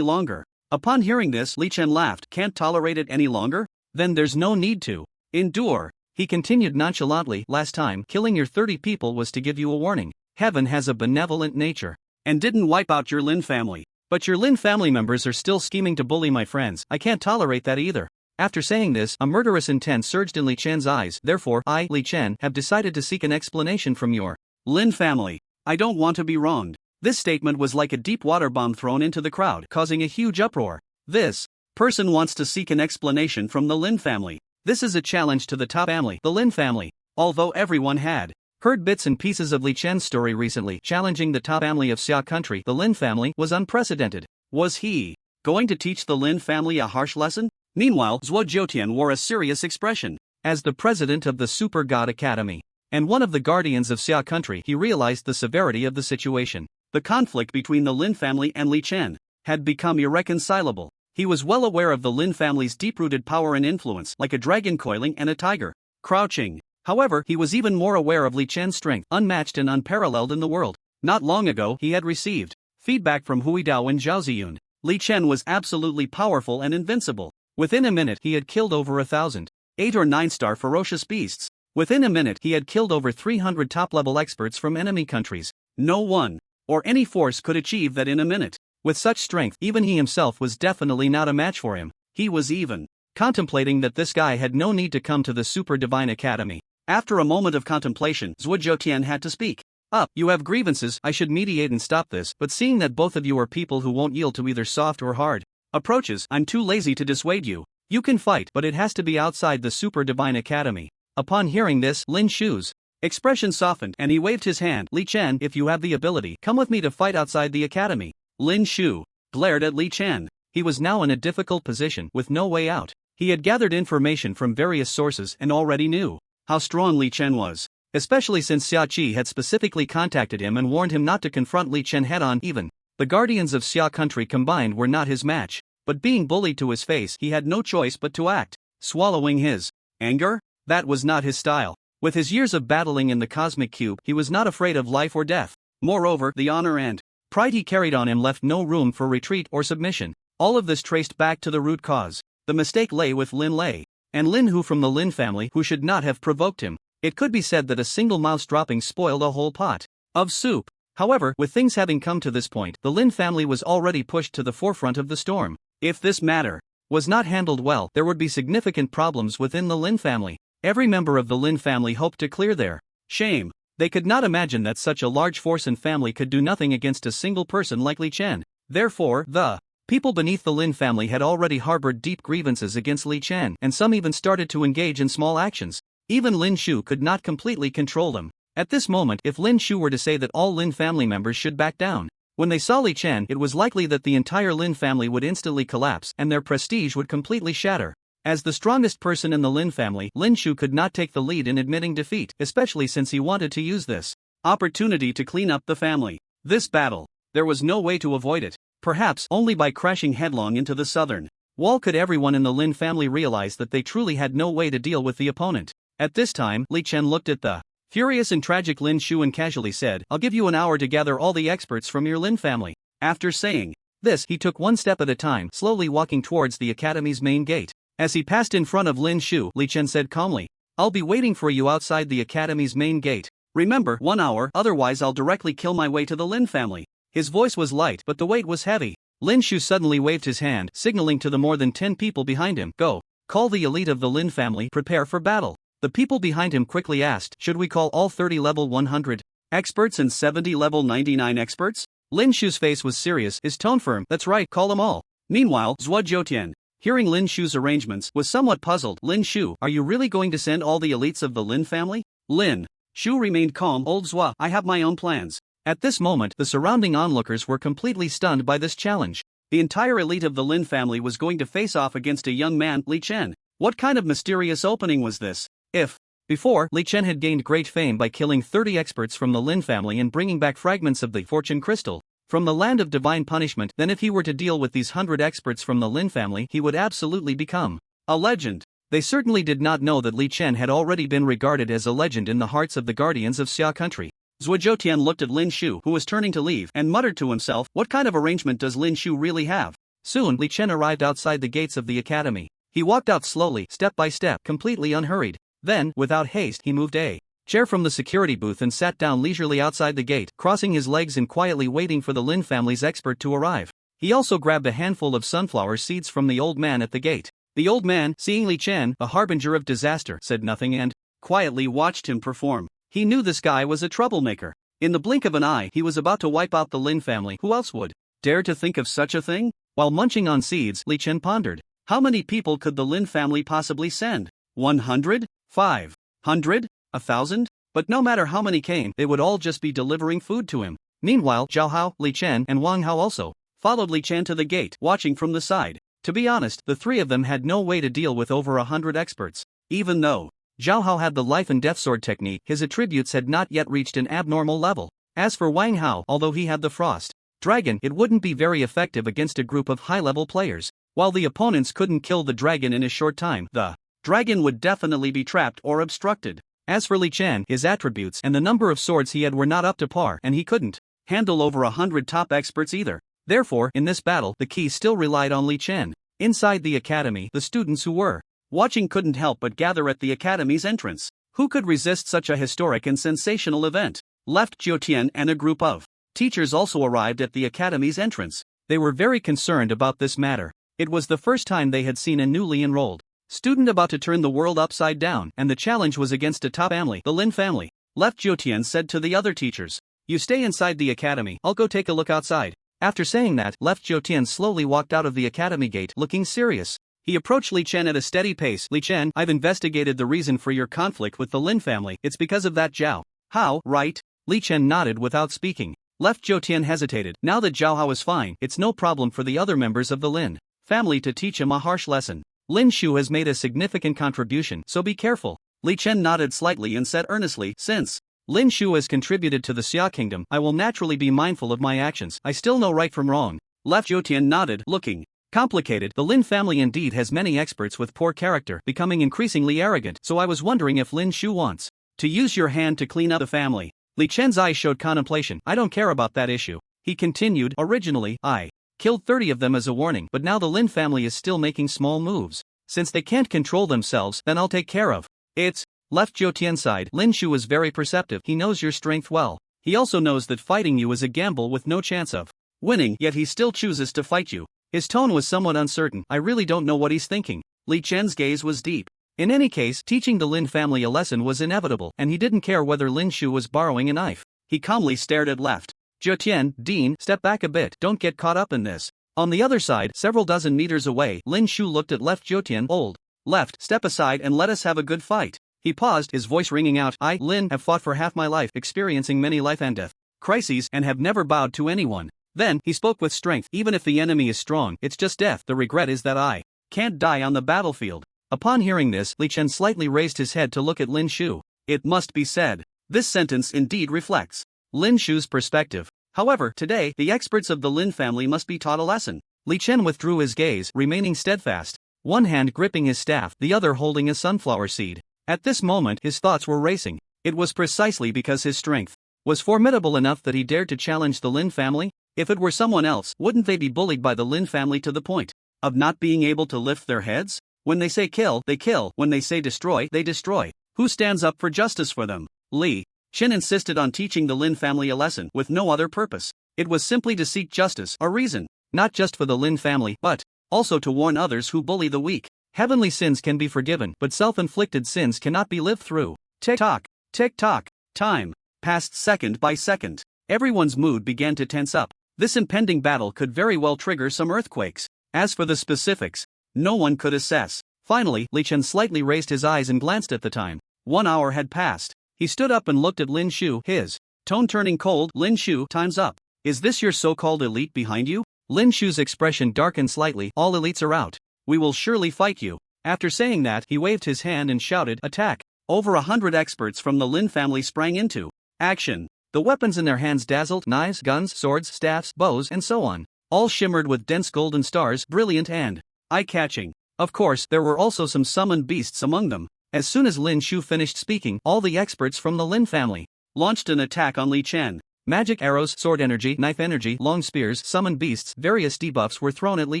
longer." Upon hearing this, Li Chen laughed. "Can't tolerate it any longer? Then there's no need to endure." He continued nonchalantly, "Last time, killing your 30 people was to give you a warning. Heaven has a benevolent nature and didn't wipe out your Lin family. But your Lin family members are still scheming to bully my friends. I can't tolerate that either." After saying this, a murderous intent surged in Li Chen's eyes. "Therefore, I, Li Chen, have decided to seek an explanation from your Lin family. I don't want to be wronged." This statement was like a deep water bomb thrown into the crowd, causing a huge uproar. This person wants to seek an explanation from the Lin family. This is a challenge to the top family, the Lin family. Although everyone had heard bits and pieces of Li Chen's story recently, challenging the top family of Xia Country, the Lin family, was unprecedented. Was he going to teach the Lin family a harsh lesson? Meanwhile, Zhujiutian wore a serious expression. As the president of the Super God Academy and one of the guardians of Xia Country, he realized the severity of the situation. The conflict between the Lin family and Li Chen had become irreconcilable. He was well aware of the Lin family's deep-rooted power and influence, like a dragon coiling and a tiger crouching. However, he was even more aware of Li Chen's strength, unmatched and unparalleled in the world. Not long ago, he had received feedback from Huidao and Zhao Ziyun. Li Chen was absolutely powerful and invincible. Within a minute, he had killed over 1,000, 8 or 9-star ferocious beasts. Within a minute, he had killed over 300 top-level experts from enemy countries. No one, or any force could achieve that in a minute. With such strength, even he himself was definitely not a match for him. He was even contemplating that this guy had no need to come to the Super Divine Academy. After a moment of contemplation, Zhuo Zhoutian had to speak. Up, you have grievances, I should mediate and stop this, but seeing that both of you are people who won't yield to either soft or hard approaches, I'm too lazy to dissuade you. You can fight, but it has to be outside the Super Divine Academy. Upon hearing this, Lin Shu's expression softened and he waved his hand. Li Chen, if you have the ability, come with me to fight outside the academy. Lin Shu glared at Li Chen. He was now in a difficult position with no way out. He had gathered information from various sources and already knew how strong Li Chen was, especially since Xia Qi had specifically contacted him and warned him not to confront Li Chen head-on. Even the guardians of Xia country combined were not his match, but being bullied to his face, he had no choice but to act. Swallowing his anger? That was not his style. With his years of battling in the Cosmic Cube, he was not afraid of life or death. Moreover, the honor and pride he carried on him left no room for retreat or submission. All of this traced back to the root cause. The mistake lay with Lin Lei and Lin Hu from the Lin family, who should not have provoked him. It could be said that a single mouse dropping spoiled a whole pot of soup. However, with things having come to this point, the Lin family was already pushed to the forefront of the storm. If this matter was not handled well, there would be significant problems within the Lin family. Every member of the Lin family hoped to clear their shame. They could not imagine that such a large force and family could do nothing against a single person like Li Chen. Therefore, the people beneath the Lin family had already harbored deep grievances against Li Chen, and some even started to engage in small actions. Even Lin Shu could not completely control them. At this moment, if Lin Shu were to say that all Lin family members should back down, when they saw Li Chen, it was likely that the entire Lin family would instantly collapse and their prestige would completely shatter. As the strongest person in the Lin family, Lin Shu could not take the lead in admitting defeat, especially since he wanted to use this opportunity to clean up the family. This battle, there was no way to avoid it. Perhaps only by crashing headlong into the southern wall could everyone in the Lin family realize that they truly had no way to deal with the opponent. At this time, Li Chen looked at the furious and tragic Lin Shu and casually said, I'll give you an hour to gather all the experts from your Lin family. After saying this, he took one step at a time, slowly walking towards the academy's main gate. As he passed in front of Lin Shu, Li Chen said calmly, I'll be waiting for you outside the academy's main gate. Remember, 1 hour, otherwise I'll directly kill my way to the Lin family. His voice was light, but the weight was heavy. Lin Shu suddenly waved his hand, signaling to the more than 10 people behind him, Go. Call the elite of the Lin family, prepare for battle. The people behind him quickly asked, Should we call all 30 level 100 experts and 70 level 99 experts? Lin Shu's face was serious, his tone firm. That's right, call them all. Meanwhile, Zhuo Zhoutian, hearing Lin Shu's arrangements, was somewhat puzzled. Lin Shu, are you really going to send all the elites of the Lin family? Lin Shu remained calm. Old Zhuo, I have my own plans. At this moment, the surrounding onlookers were completely stunned by this challenge. The entire elite of the Lin family was going to face off against a young man, Li Chen. What kind of mysterious opening was this? If before, Li Chen had gained great fame by killing 30 experts from the Lin family and bringing back fragments of the Fortune Crystal from the land of divine punishment, then if he were to deal with these 100 experts from the Lin family, he would absolutely become a legend. They certainly did not know that Li Chen had already been regarded as a legend in the hearts of the guardians of Xia country. Zhuo Zhoutian looked at Lin Shu, who was turning to leave, and muttered to himself, what kind of arrangement does Lin Shu really have? Soon, Li Chen arrived outside the gates of the academy. He walked out slowly, step by step, completely unhurried. Then, without haste, he moved a chair from the security booth and sat down leisurely outside the gate, crossing his legs and quietly waiting for the Lin family's expert to arrive. He also grabbed a handful of sunflower seeds from the old man at the gate. The old man, seeing Li Chen, a harbinger of disaster, said nothing and quietly watched him perform. He knew this guy was a troublemaker. In the blink of an eye, he was about to wipe out the Lin family. Who else would dare to think of such a thing? While munching on seeds, Li Chen pondered. How many people could the Lin family possibly send? 100? 500? 1,000? But no matter how many came, they would all just be delivering food to him. Meanwhile, Zhao Hao, Li Chen, and Wang Hao also followed Li Chen to the gate, watching from the side. To be honest, the three of them had no way to deal with over 100 experts. Even though Zhao Hao had the life and death sword technique, his attributes had not yet reached an abnormal level. As for Wang Hao, although he had the frost dragon, it wouldn't be very effective against a group of high-level players. While the opponents couldn't kill the dragon in a short time, the dragon would definitely be trapped or obstructed. As for Li Chen, his attributes and the number of swords he had were not up to par, and he couldn't handle over 100 top experts either. Therefore, in this battle, the key still relied on Li Chen. Inside the academy, the students who were watching couldn't help but gather at the academy's entrance. Who could resist such a historic and sensational event? Left Jiutian and a group of teachers also arrived at the academy's entrance. They were very concerned about this matter. It was the first time they had seen a newly enrolled student about to turn the world upside down, and the challenge was against a top family, the Lin family. Left Jiutian said to the other teachers, "You stay inside the academy, I'll go take a look outside." After saying that, Left Jiutian slowly walked out of the academy gate looking serious. He approached Li Chen at a steady pace. "Li Chen, I've investigated the reason for your conflict with the Lin family. It's because of that Zhao Hao, right?" Li Chen nodded without speaking. Left Jiutian hesitated. Now that Zhao Hao is fine, it's no problem for the other members of the Lin family to teach him a harsh lesson. Lin Shu has made a significant contribution, so be careful. Li Chen nodded slightly and said earnestly, "Since Lin Shu has contributed to the Xia kingdom, I will naturally be mindful of my actions. I still know right from wrong." Left Jiutian nodded, looking complicated. The Lin family indeed has many experts with poor character, becoming increasingly arrogant, so I was wondering if Lin Shu wants to use your hand to clean up the family. Li Chen's eyes showed contemplation. "I don't care about that issue." He continued, "Originally, I killed 30 of them as a warning, but now the Lin family is still making small moves. Since they can't control themselves, then I'll take care of it." Left Jiutian sighed. Lin Shu is very perceptive. He knows your strength well. He also knows that fighting you is a gamble with no chance of winning, yet he still chooses to fight you. His tone was somewhat uncertain. "I really don't know what he's thinking." Li Chen's gaze was deep. In any case, teaching the Lin family a lesson was inevitable, and he didn't care whether Lin Shu was borrowing a knife. He calmly stared at Left Jiutian. "Dean, step back a bit, don't get caught up in this." On the other side, several dozen meters away, Lin Shu looked at Left Jiutian. "Old Left, step aside and let us have a good fight." He paused, his voice ringing out. "I, Lin, have fought for half my life, experiencing many life and death crises, and have never bowed to anyone." Then, he spoke with strength. "Even if the enemy is strong, it's just death. The regret is that I can't die on the battlefield." Upon hearing this, Li Chen slightly raised his head to look at Lin Shu. It must be said, this sentence indeed reflects Lin Shu's perspective. However, today, the experts of the Lin family must be taught a lesson. Li Chen withdrew his gaze, remaining steadfast, one hand gripping his staff, the other holding a sunflower seed. At this moment, his thoughts were racing. It was precisely because his strength was formidable enough that he dared to challenge the Lin family. If it were someone else, wouldn't they be bullied by the Lin family to the point of not being able to lift their heads? When they say kill, they kill. When they say destroy, they destroy. Who stands up for justice for them? Li Chen insisted on teaching the Lin family a lesson with no other purpose. It was simply to seek justice, a reason, not just for the Lin family, but also to warn others who bully the weak. Heavenly sins can be forgiven, but self-inflicted sins cannot be lived through. Tick-tock, tick-tock. Time passed second by second. Everyone's mood began to tense up. This impending battle could very well trigger some earthquakes. As for the specifics, no one could assess. Finally, Li Chen slightly raised his eyes and glanced at the time. 1 hour had passed. He stood up and looked at Lin Shu, his tone turning cold. "Lin Shu, time's up. Is this your so-called elite behind you?" Lin Shu's expression darkened slightly. "All elites are out. We will surely fight you." After saying that, he waved his hand and shouted, "Attack!" Over 100 experts from the Lin family sprang into action. The weapons in their hands dazzled: knives, guns, swords, staffs, bows, and so on. All shimmered with dense golden stars, brilliant and eye-catching. Of course, there were also some summoned beasts among them. As soon as Lin Shu finished speaking, all the experts from the Lin family launched an attack on Li Chen. Magic arrows, sword energy, knife energy, long spears, summoned beasts, various debuffs were thrown at Li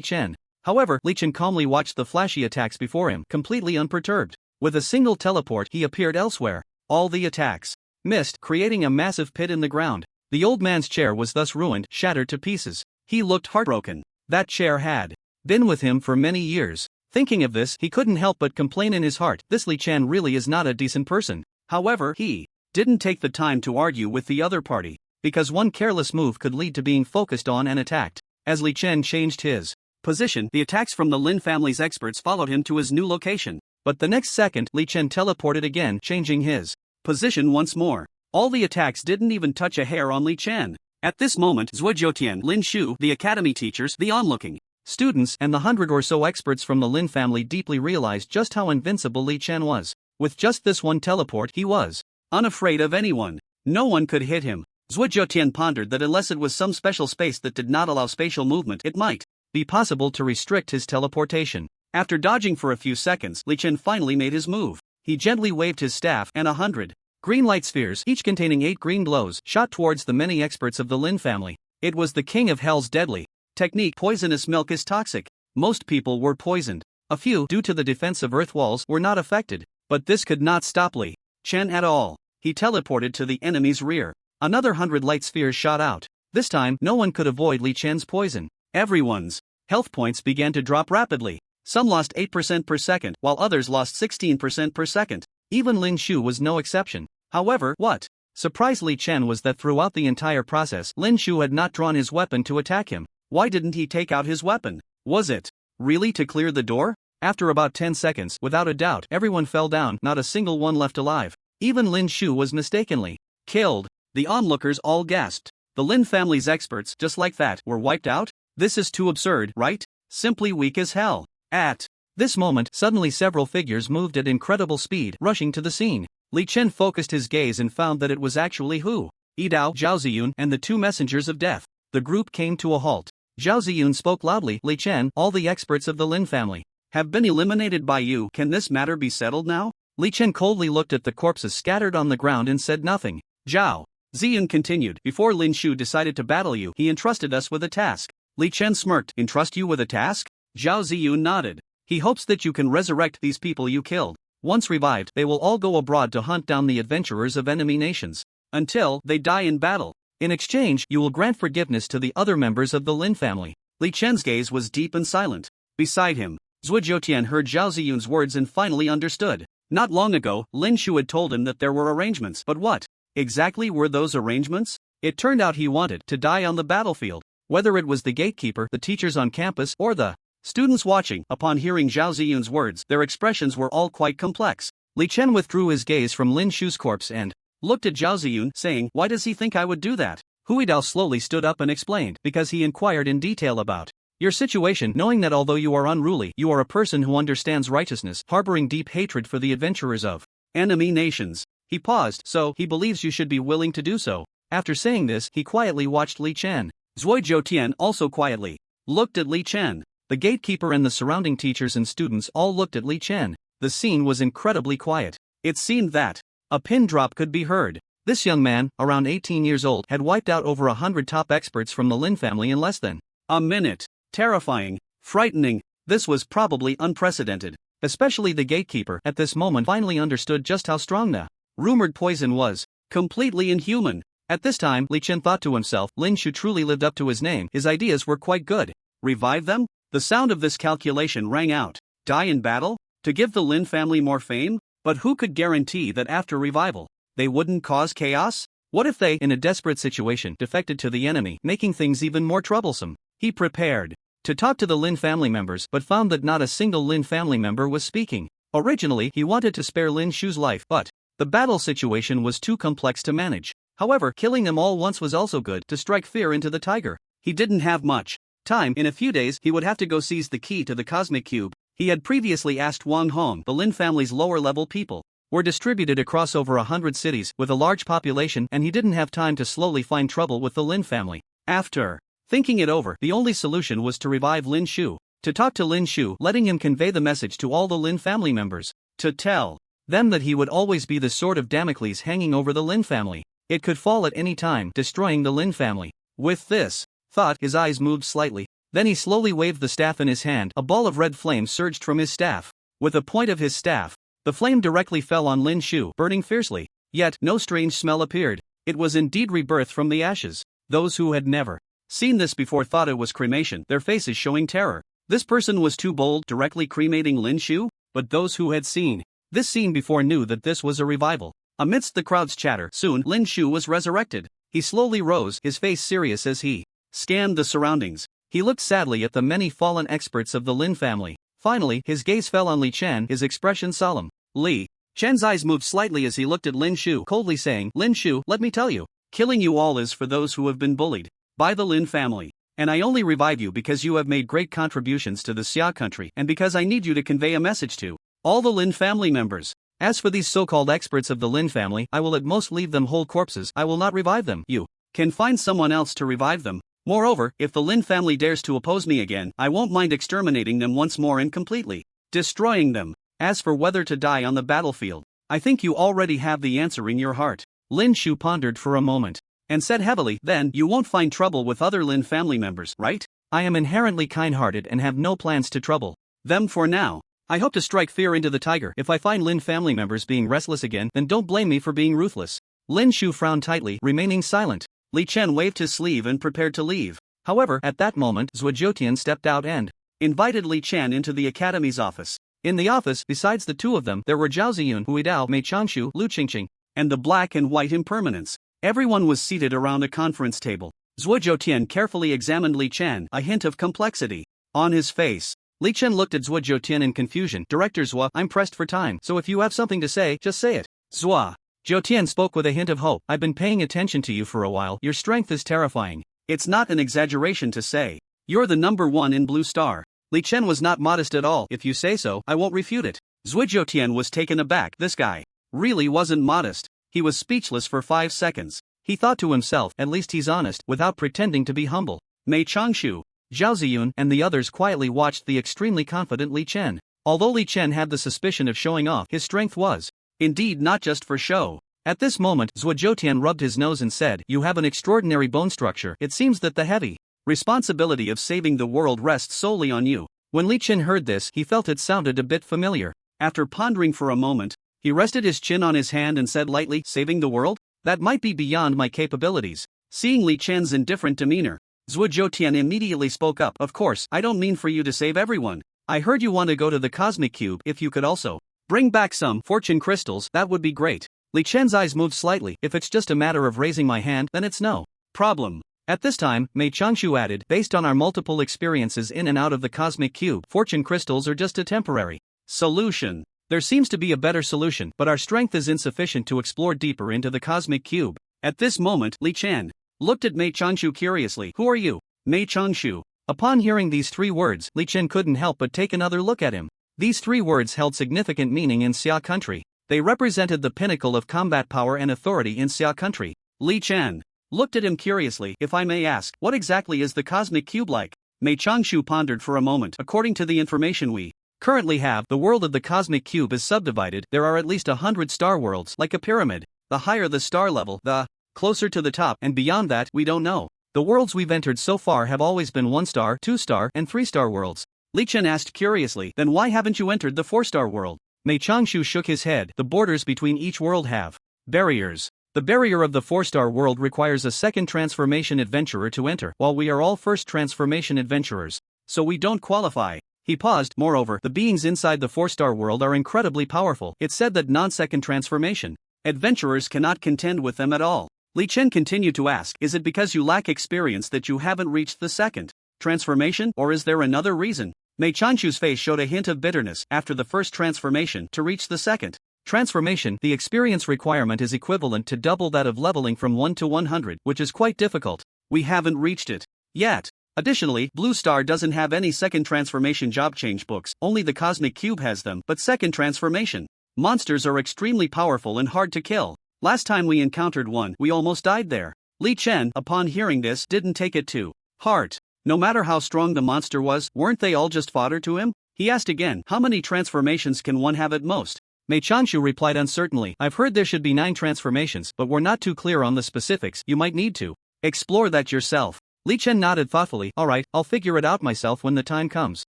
Chen. However, Li Chen calmly watched the flashy attacks before him, completely unperturbed. With a single teleport, he appeared elsewhere. All the attacks missed, creating a massive pit in the ground. The old man's chair was thus ruined, shattered to pieces. He looked heartbroken. That chair had been with him for many years. Thinking of this, he couldn't help but complain in his heart. This Li Chen really is not a decent person. However, he didn't take the time to argue with the other party, because one careless move could lead to being focused on and attacked. As Li Chen changed his position, the attacks from the Lin family's experts followed him to his new location. But the next second, Li Chen teleported again, changing his position once more. All the attacks didn't even touch a hair on Li Chen. At this moment, Zhuo Jiutian, Lin Shu, the academy teachers, the onlooking students, and the 100 or so experts from the Lin family deeply realized just how invincible Li Chen was. With just this one teleport, he was unafraid of anyone. No one could hit him. Zhuo Jiutian pondered that unless it was some special space that did not allow spatial movement, it might be possible to restrict his teleportation. After dodging for a few seconds, Li Chen finally made his move. He gently waved his staff, and 100 green light spheres, each containing 8 green blows, shot towards the many experts of the Lin family. It was the king of hell's deadly technique. Poisonous milk is toxic. Most people were poisoned. A few, due to the defense of earth walls, were not affected. But this could not stop Li Chen at all. He teleported to the enemy's rear. Another 100 light spheres shot out. This time, no one could avoid Li Chen's poison. Everyone's health points began to drop rapidly. Some lost 8% per second, while others lost 16% per second. Even Lin Shu was no exception. However, what surprised Li Chen was that throughout the entire process, Lin Shu had not drawn his weapon to attack him. Why didn't he take out his weapon? Was it really to clear the door? After about 10 seconds, without a doubt, everyone fell down, not a single one left alive. Even Lin Shu was mistakenly killed. The onlookers all gasped. The Lin family's experts, just like that, were wiped out? This is too absurd, right? Simply weak as hell. At this moment, suddenly several figures moved at incredible speed, rushing to the scene. Li Chen focused his gaze and found that it was actually Hu Yidao, Zhao Ziyun, and the two messengers of death. The group came to a halt. Zhao Ziyun spoke loudly. Li Chen, all the experts of the Lin family have been eliminated by you. Can this matter be settled now? Li Chen coldly looked at the corpses scattered on the ground and said nothing. Zhao Ziyun continued, before Lin Shu decided to battle you, he entrusted us with a task. Li Chen smirked. Entrust you with a task? Zhao Ziyun nodded. He hopes that you can resurrect these people you killed. Once revived, they will all go abroad to hunt down the adventurers of enemy nations, until they die in battle. In exchange, you will grant forgiveness to the other members of the Lin family. Li Chen's gaze was deep and silent. Beside him, Zhuo Zhoutian heard Zhao Ziyun's words and finally understood. Not long ago, Lin Shu had told him that there were arrangements, but what exactly were those arrangements? It turned out he wanted to die on the battlefield. Whether it was the gatekeeper, the teachers on campus, or the students watching, upon hearing Zhao Ziyun's words, their expressions were all quite complex. Li Chen withdrew his gaze from Lin Shu's corpse and looked at Zhao Ziyun, saying, "Why does he think I would do that?" Hu Yidao slowly stood up and explained, because he inquired in detail about your situation, knowing that although you are unruly, you are a person who understands righteousness, harboring deep hatred for the adventurers of enemy nations. He paused, so he believes you should be willing to do so. After saying this, he quietly watched Li Chen. Zhuo Zhoutian also quietly looked at Li Chen. The gatekeeper and the surrounding teachers and students all looked at Li Chen. The scene was incredibly quiet. It seemed that a pin drop could be heard. This young man, around 18 years old, had wiped out over 100 top experts from the Lin family in less than a minute. Terrifying, frightening, this was probably unprecedented. Especially the gatekeeper at this moment finally understood just how strong the rumored poison was. Completely inhuman. At this time, Li Chen thought to himself, Lin Shu truly lived up to his name. His ideas were quite good. Revive them? The sound of this calculation rang out. Die in battle? To give the Lin family more fame? But who could guarantee that after revival, they wouldn't cause chaos? What if they, in a desperate situation, defected to the enemy, making things even more troublesome? He prepared to talk to the Lin family members, but found that not a single Lin family member was speaking. Originally, he wanted to spare Lin Shu's life, but the battle situation was too complex to manage. However, killing them all once was also good, to strike fear into the tiger. He didn't have much time. In a few days, he would have to go seize the key to the cosmic cube. He had previously asked Wang Hong. The Lin family's lower-level people were distributed across over 100 cities with a large population, and he didn't have time to slowly find trouble with the Lin family. After thinking it over, the only solution was to revive Lin Shu. To talk to Lin Shu, letting him convey the message to all the Lin family members. To tell them that he would always be the sword of Damocles hanging over the Lin family. It could fall at any time, destroying the Lin family. With this thought, his eyes moved slightly. Then he slowly waved the staff in his hand. A ball of red flame surged from his staff. With the point of his staff, the flame directly fell on Lin Shu, burning fiercely. Yet, no strange smell appeared. It was indeed rebirth from the ashes. Those who had never seen this before thought it was cremation, their faces showing terror. This person was too bold, directly cremating Lin Shu? But those who had seen this scene before knew that this was a revival. Amidst the crowd's chatter, soon Lin Shu was resurrected. He slowly rose, his face serious as he scanned the surroundings. He looked sadly at the many fallen experts of the Lin family. Finally, his gaze fell on Li Chen, his expression solemn. Li Chen's eyes moved slightly as he looked at Lin Shu, coldly saying, Lin Shu, let me tell you, killing you all is for those who have been bullied by the Lin family. And I only revive you because you have made great contributions to the Xia country, and because I need you to convey a message to all the Lin family members. As for these so-called experts of the Lin family, I will at most leave them whole corpses. I will not revive them. You can find someone else to revive them. Moreover, if the Lin family dares to oppose me again, I won't mind exterminating them once more and completely destroying them. As for whether to die on the battlefield, I think you already have the answer in your heart. Lin Shu pondered for a moment, and said heavily, then you won't find trouble with other Lin family members, right? I am inherently kind-hearted and have no plans to trouble them for now. I hope to strike fear into the tiger. If I find Lin family members being restless again, then don't blame me for being ruthless. Lin Shu frowned tightly, remaining silent. Li Chen waved his sleeve and prepared to leave. However, at that moment, Zhuo Zhoutian stepped out and invited Li Chen into the academy's office. In the office, besides the two of them, there were Zhao Ziyun, Hui Dao, Mei Changshu, Lu Qingqing, and the black and white impermanents. Everyone was seated around a conference table. Zhuo Zhoutian carefully examined Li Chen, a hint of complexity on his face. Li Chen looked at Zhuo Zhoutian in confusion. Director Zhuo, I'm pressed for time, so if you have something to say, just say it. Zhuo Zhoutian spoke with a hint of hope. I've been paying attention to you for a while. Your strength is terrifying. It's not an exaggeration to say you're the number one in Blue Star. Li Chen was not modest at all. If you say so, I won't refute it. Zhuo Zhoutian was taken aback. This guy really wasn't modest. He was speechless for 5 seconds. He thought to himself, at least he's honest, without pretending to be humble. Mei Changshu, Zhao Ziyun, and the others quietly watched the extremely confident Li Chen. Although Li Chen had the suspicion of showing off, his strength was indeed not just for show. At this moment, Zhuo Zhoutian rubbed his nose and said, you have an extraordinary bone structure. It seems that the heavy responsibility of saving the world rests solely on you. When Li Chen heard this, he felt it sounded a bit familiar. After pondering for a moment, he rested his chin on his hand and said lightly, saving the world? That might be beyond my capabilities. Seeing Li Chen's indifferent demeanor, Zhuo Zhoutian immediately spoke up. Of course, I don't mean for you to save everyone. I heard you want to go to the Cosmic Cube. If you could also bring back some fortune crystals, that would be great. Li Chen's eyes moved slightly. If it's just a matter of raising my hand, then it's no problem. At this time, Mei Changshu added, based on our multiple experiences in and out of the Cosmic Cube, fortune crystals are just a temporary solution. There seems to be a better solution, but our strength is insufficient to explore deeper into the Cosmic Cube. At this moment, Li Chen looked at Mei Changshu curiously. Who are you? Mei Changshu. Upon hearing these 3 words, Li Chen couldn't help but take another look at him. These 3 words held significant meaning in Xia country. They represented the pinnacle of combat power and authority in Xia country. Li Chen looked at him curiously. If I may ask, what exactly is the Cosmic Cube like? Mei Changshu pondered for a moment. According to the information we currently have, the world of the Cosmic Cube is subdivided. There are at least 100 star worlds, like a pyramid. The higher the star level, the closer to the top, and beyond that, we don't know. The worlds we've entered so far have always been 1-star, 2-star, and 3-star worlds. Li Chen asked curiously, then why haven't you entered the 4-star world? Mei Changshu shook his head. The borders between each world have barriers. The barrier of the 4-star world requires a second transformation adventurer to enter, while we are all first transformation adventurers. So we don't qualify. He paused. Moreover, the beings inside the 4-star world are incredibly powerful. It's said that non-second transformation adventurers cannot contend with them at all. Li Chen continued to ask, is it because you lack experience that you haven't reached the second transformation, or is there another reason? Mei Changshu's face showed a hint of bitterness. After the first transformation, to reach the second transformation, the experience requirement is equivalent to double that of leveling from 1 to 100, which is quite difficult. We haven't reached it yet. Additionally, Blue Star doesn't have any second transformation job change books, only the Cosmic Cube has them. But second transformation monsters are extremely powerful and hard to kill. Last time we encountered one, we almost died there. Li Chen, upon hearing this, didn't take it to heart. No matter how strong the monster was, weren't they all just fodder to him? He asked again, how many transformations can one have at most? Mei Changshu replied uncertainly, I've heard there should be 9 transformations, but we're not too clear on the specifics. You might need to explore that yourself. Li Chen nodded thoughtfully. Alright, I'll figure it out myself when the time comes.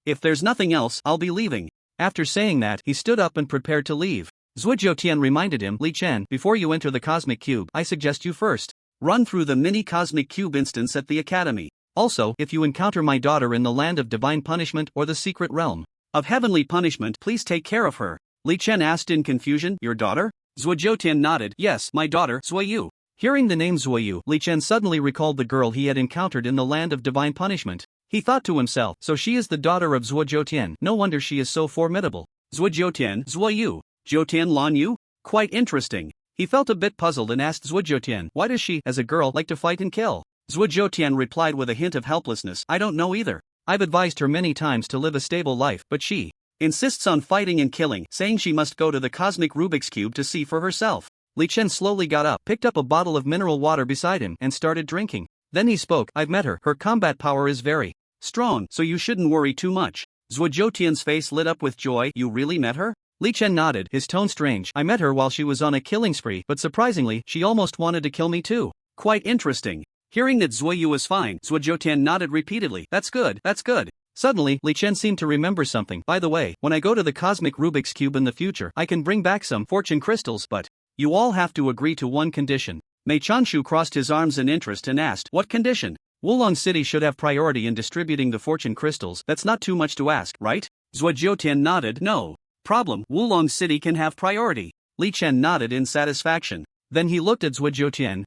If there's nothing else, I'll be leaving. After saying that, he stood up and prepared to leave. Zhuo Zhoutian reminded him, Li Chen, before you enter the Cosmic Cube, I suggest you first run through the mini Cosmic Cube instance at the Academy. Also, if you encounter my daughter in the land of divine punishment or the secret realm of heavenly punishment, please take care of her. Li Chen asked in confusion, your daughter? Zhuo Zhoutian nodded, yes, my daughter, Zuoyu. Hearing the name Zuoyu, Li Chen suddenly recalled the girl he had encountered in the land of divine punishment. He thought to himself, so she is the daughter of Zhuo Zhoutian, no wonder she is so formidable. Zhuo Zhoutian, Zuoyu. Zhoutian Lan Yu? Quite interesting. He felt a bit puzzled and asked Zhuo Zhoutian, why does she, as a girl, like to fight and kill? Zhuo Zhoutian replied with a hint of helplessness, I don't know either. I've advised her many times to live a stable life, but she insists on fighting and killing, saying she must go to the Cosmic Rubik's Cube to see for herself. Li Chen slowly got up, picked up a bottle of mineral water beside him, and started drinking. Then he spoke, I've met her. Her combat power is very strong, so you shouldn't worry too much. Zhuo Zhoutian's face lit up with joy. You really met her? Li Chen nodded, his tone strange. I met her while she was on a killing spree, but surprisingly, she almost wanted to kill me too. Quite interesting. Hearing that Zuoyu was fine, Zuojotian nodded repeatedly. That's good, that's good. Suddenly, Li Chen seemed to remember something. By the way, when I go to the cosmic Rubik's Cube in the future, I can bring back some fortune crystals, but you all have to agree to one condition. Mei Chanshu crossed his arms in interest and asked, what condition? Wulong City should have priority in distributing the fortune crystals. That's not too much to ask, right? Zuojotian nodded. No problem, Wulong City can have priority. Li Chen nodded in satisfaction. Then he looked at Zuojotian.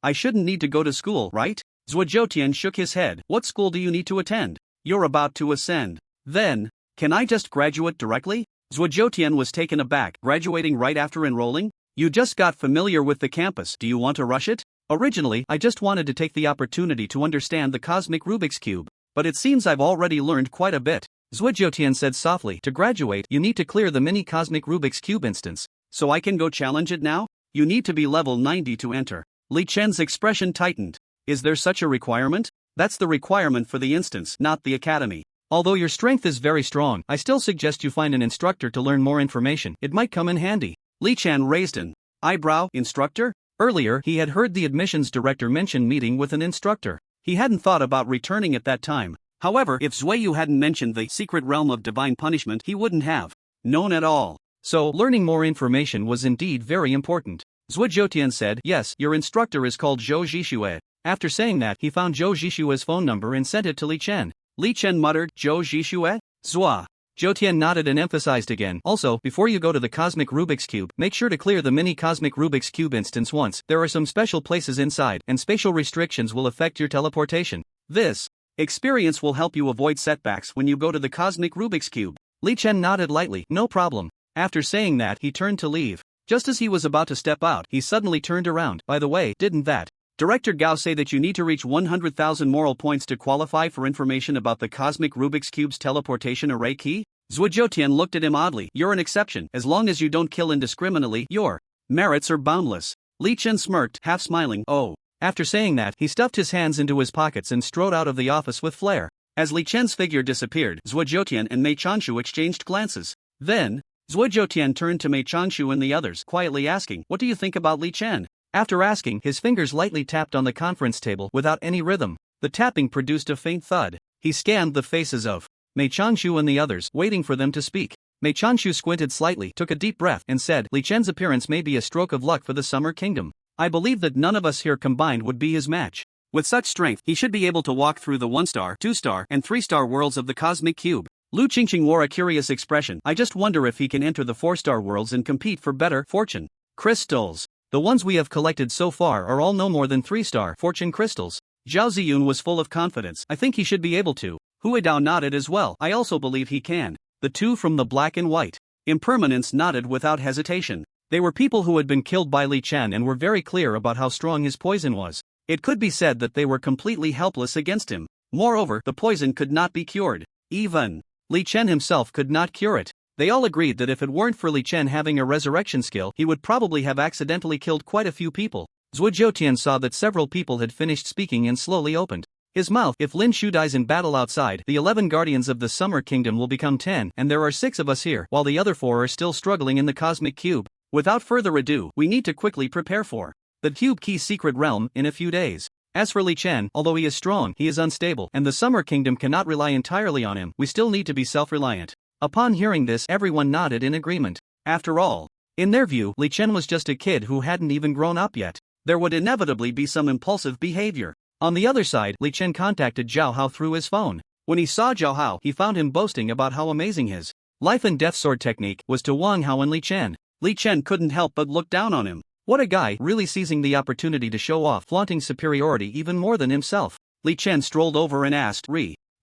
I shouldn't need to go to school, right? Zuojotian shook his head. What school do you need to attend? You're about to ascend. Then, can I just graduate directly? Zuojotian was taken aback. Graduating right after enrolling? You just got familiar with the campus. Do you want to rush it? Originally, I just wanted to take the opportunity to understand the cosmic Rubik's Cube, but it seems I've already learned quite a bit. Zuojotian said softly. To graduate, you need to clear the mini cosmic Rubik's Cube instance. So I can go challenge it now? You need to be level 90 to enter. Li Chen's expression tightened. Is there such a requirement? That's the requirement for the instance, not the academy. Although your strength is very strong, I still suggest you find an instructor to learn more information. It might come in handy. Li Chen raised an eyebrow. Instructor? Earlier, he had heard the admissions director mention meeting with an instructor. He hadn't thought about returning at that time. However, if Zuoyu hadn't mentioned the secret realm of divine punishment, he wouldn't have known at all. So, learning more information was indeed very important. Zuojotian said, yes, your instructor is called Zhou Zhixue. After saying that, he found Zhou Zhixue's phone number and sent it to Li Chen. Li Chen muttered, Zhou Zhixue? Zua. Jotian nodded and emphasized again. Also, before you go to the cosmic Rubik's Cube, make sure to clear the mini cosmic Rubik's Cube instance once. There are some special places inside, and spatial restrictions will affect your teleportation. This experience will help you avoid setbacks when you go to the cosmic Rubik's Cube. Li Chen nodded lightly. No problem. After saying that, he turned to leave. Just as he was about to step out, he suddenly turned around. By the way, didn't that Director Gao say that you need to reach 100,000 moral points to qualify for information about the cosmic Rubik's Cube's teleportation array key? Zuojotian looked at him oddly. You're an exception. As long as you don't kill indiscriminately, your merits are boundless. Li Chen smirked, half smiling. Oh. After saying that, he stuffed his hands into his pockets and strode out of the office with flair. As Li Chen's figure disappeared, Zuojotian and Mei Chanshu exchanged glances. Then, Zuojotian turned to Mei Chanshu and the others, quietly asking, what do you think about Li Chen? After asking, his fingers lightly tapped on the conference table without any rhythm. The tapping produced a faint thud. He scanned the faces of Mei Chanshu and the others, waiting for them to speak. Mei Chanshu squinted slightly, took a deep breath, and said, Li Chen's appearance may be a stroke of luck for the Summer Kingdom. I believe that none of us here combined would be his match. With such strength, he should be able to walk through the 1-star, 2-star, and 3-star worlds of the Cosmic Cube. Lu Qingqing wore a curious expression. I just wonder if he can enter the 4-star worlds and compete for better fortune crystals. The ones we have collected so far are all no more than 3-star fortune crystals. Zhao Ziyun was full of confidence. I think he should be able to. Hu Dao nodded as well. I also believe he can. The two from the black and white impermanence nodded without hesitation. They were people who had been killed by Li Chen and were very clear about how strong his poison was. It could be said that they were completely helpless against him. Moreover, the poison could not be cured. Even Li Chen himself could not cure it. They all agreed that if it weren't for Li Chen having a resurrection skill, he would probably have accidentally killed quite a few people. Zuojotian saw that several people had finished speaking and slowly opened his mouth. If Lin Shu dies in battle outside, the 11 guardians of the Summer Kingdom will become 10, and there are 6 of us here, while the other 4 are still struggling in the Cosmic Cube. Without further ado, we need to quickly prepare for the Cube Key Secret Realm in a few days. As for Li Chen, although he is strong, he is unstable, and the Summer Kingdom cannot rely entirely on him. We still need to be self-reliant. Upon hearing this, everyone nodded in agreement. After all, in their view, Li Chen was just a kid who hadn't even grown up yet. There would inevitably be some impulsive behavior. On the other side, Li Chen contacted Zhao Hao through his phone. When he saw Zhao Hao, he found him boasting about how amazing his life and death sword technique was to Wang Hao and Li Chen. Li Chen couldn't help but look down on him. What a guy, really seizing the opportunity to show off, flaunting superiority even more than himself. Li Chen strolled over and asked,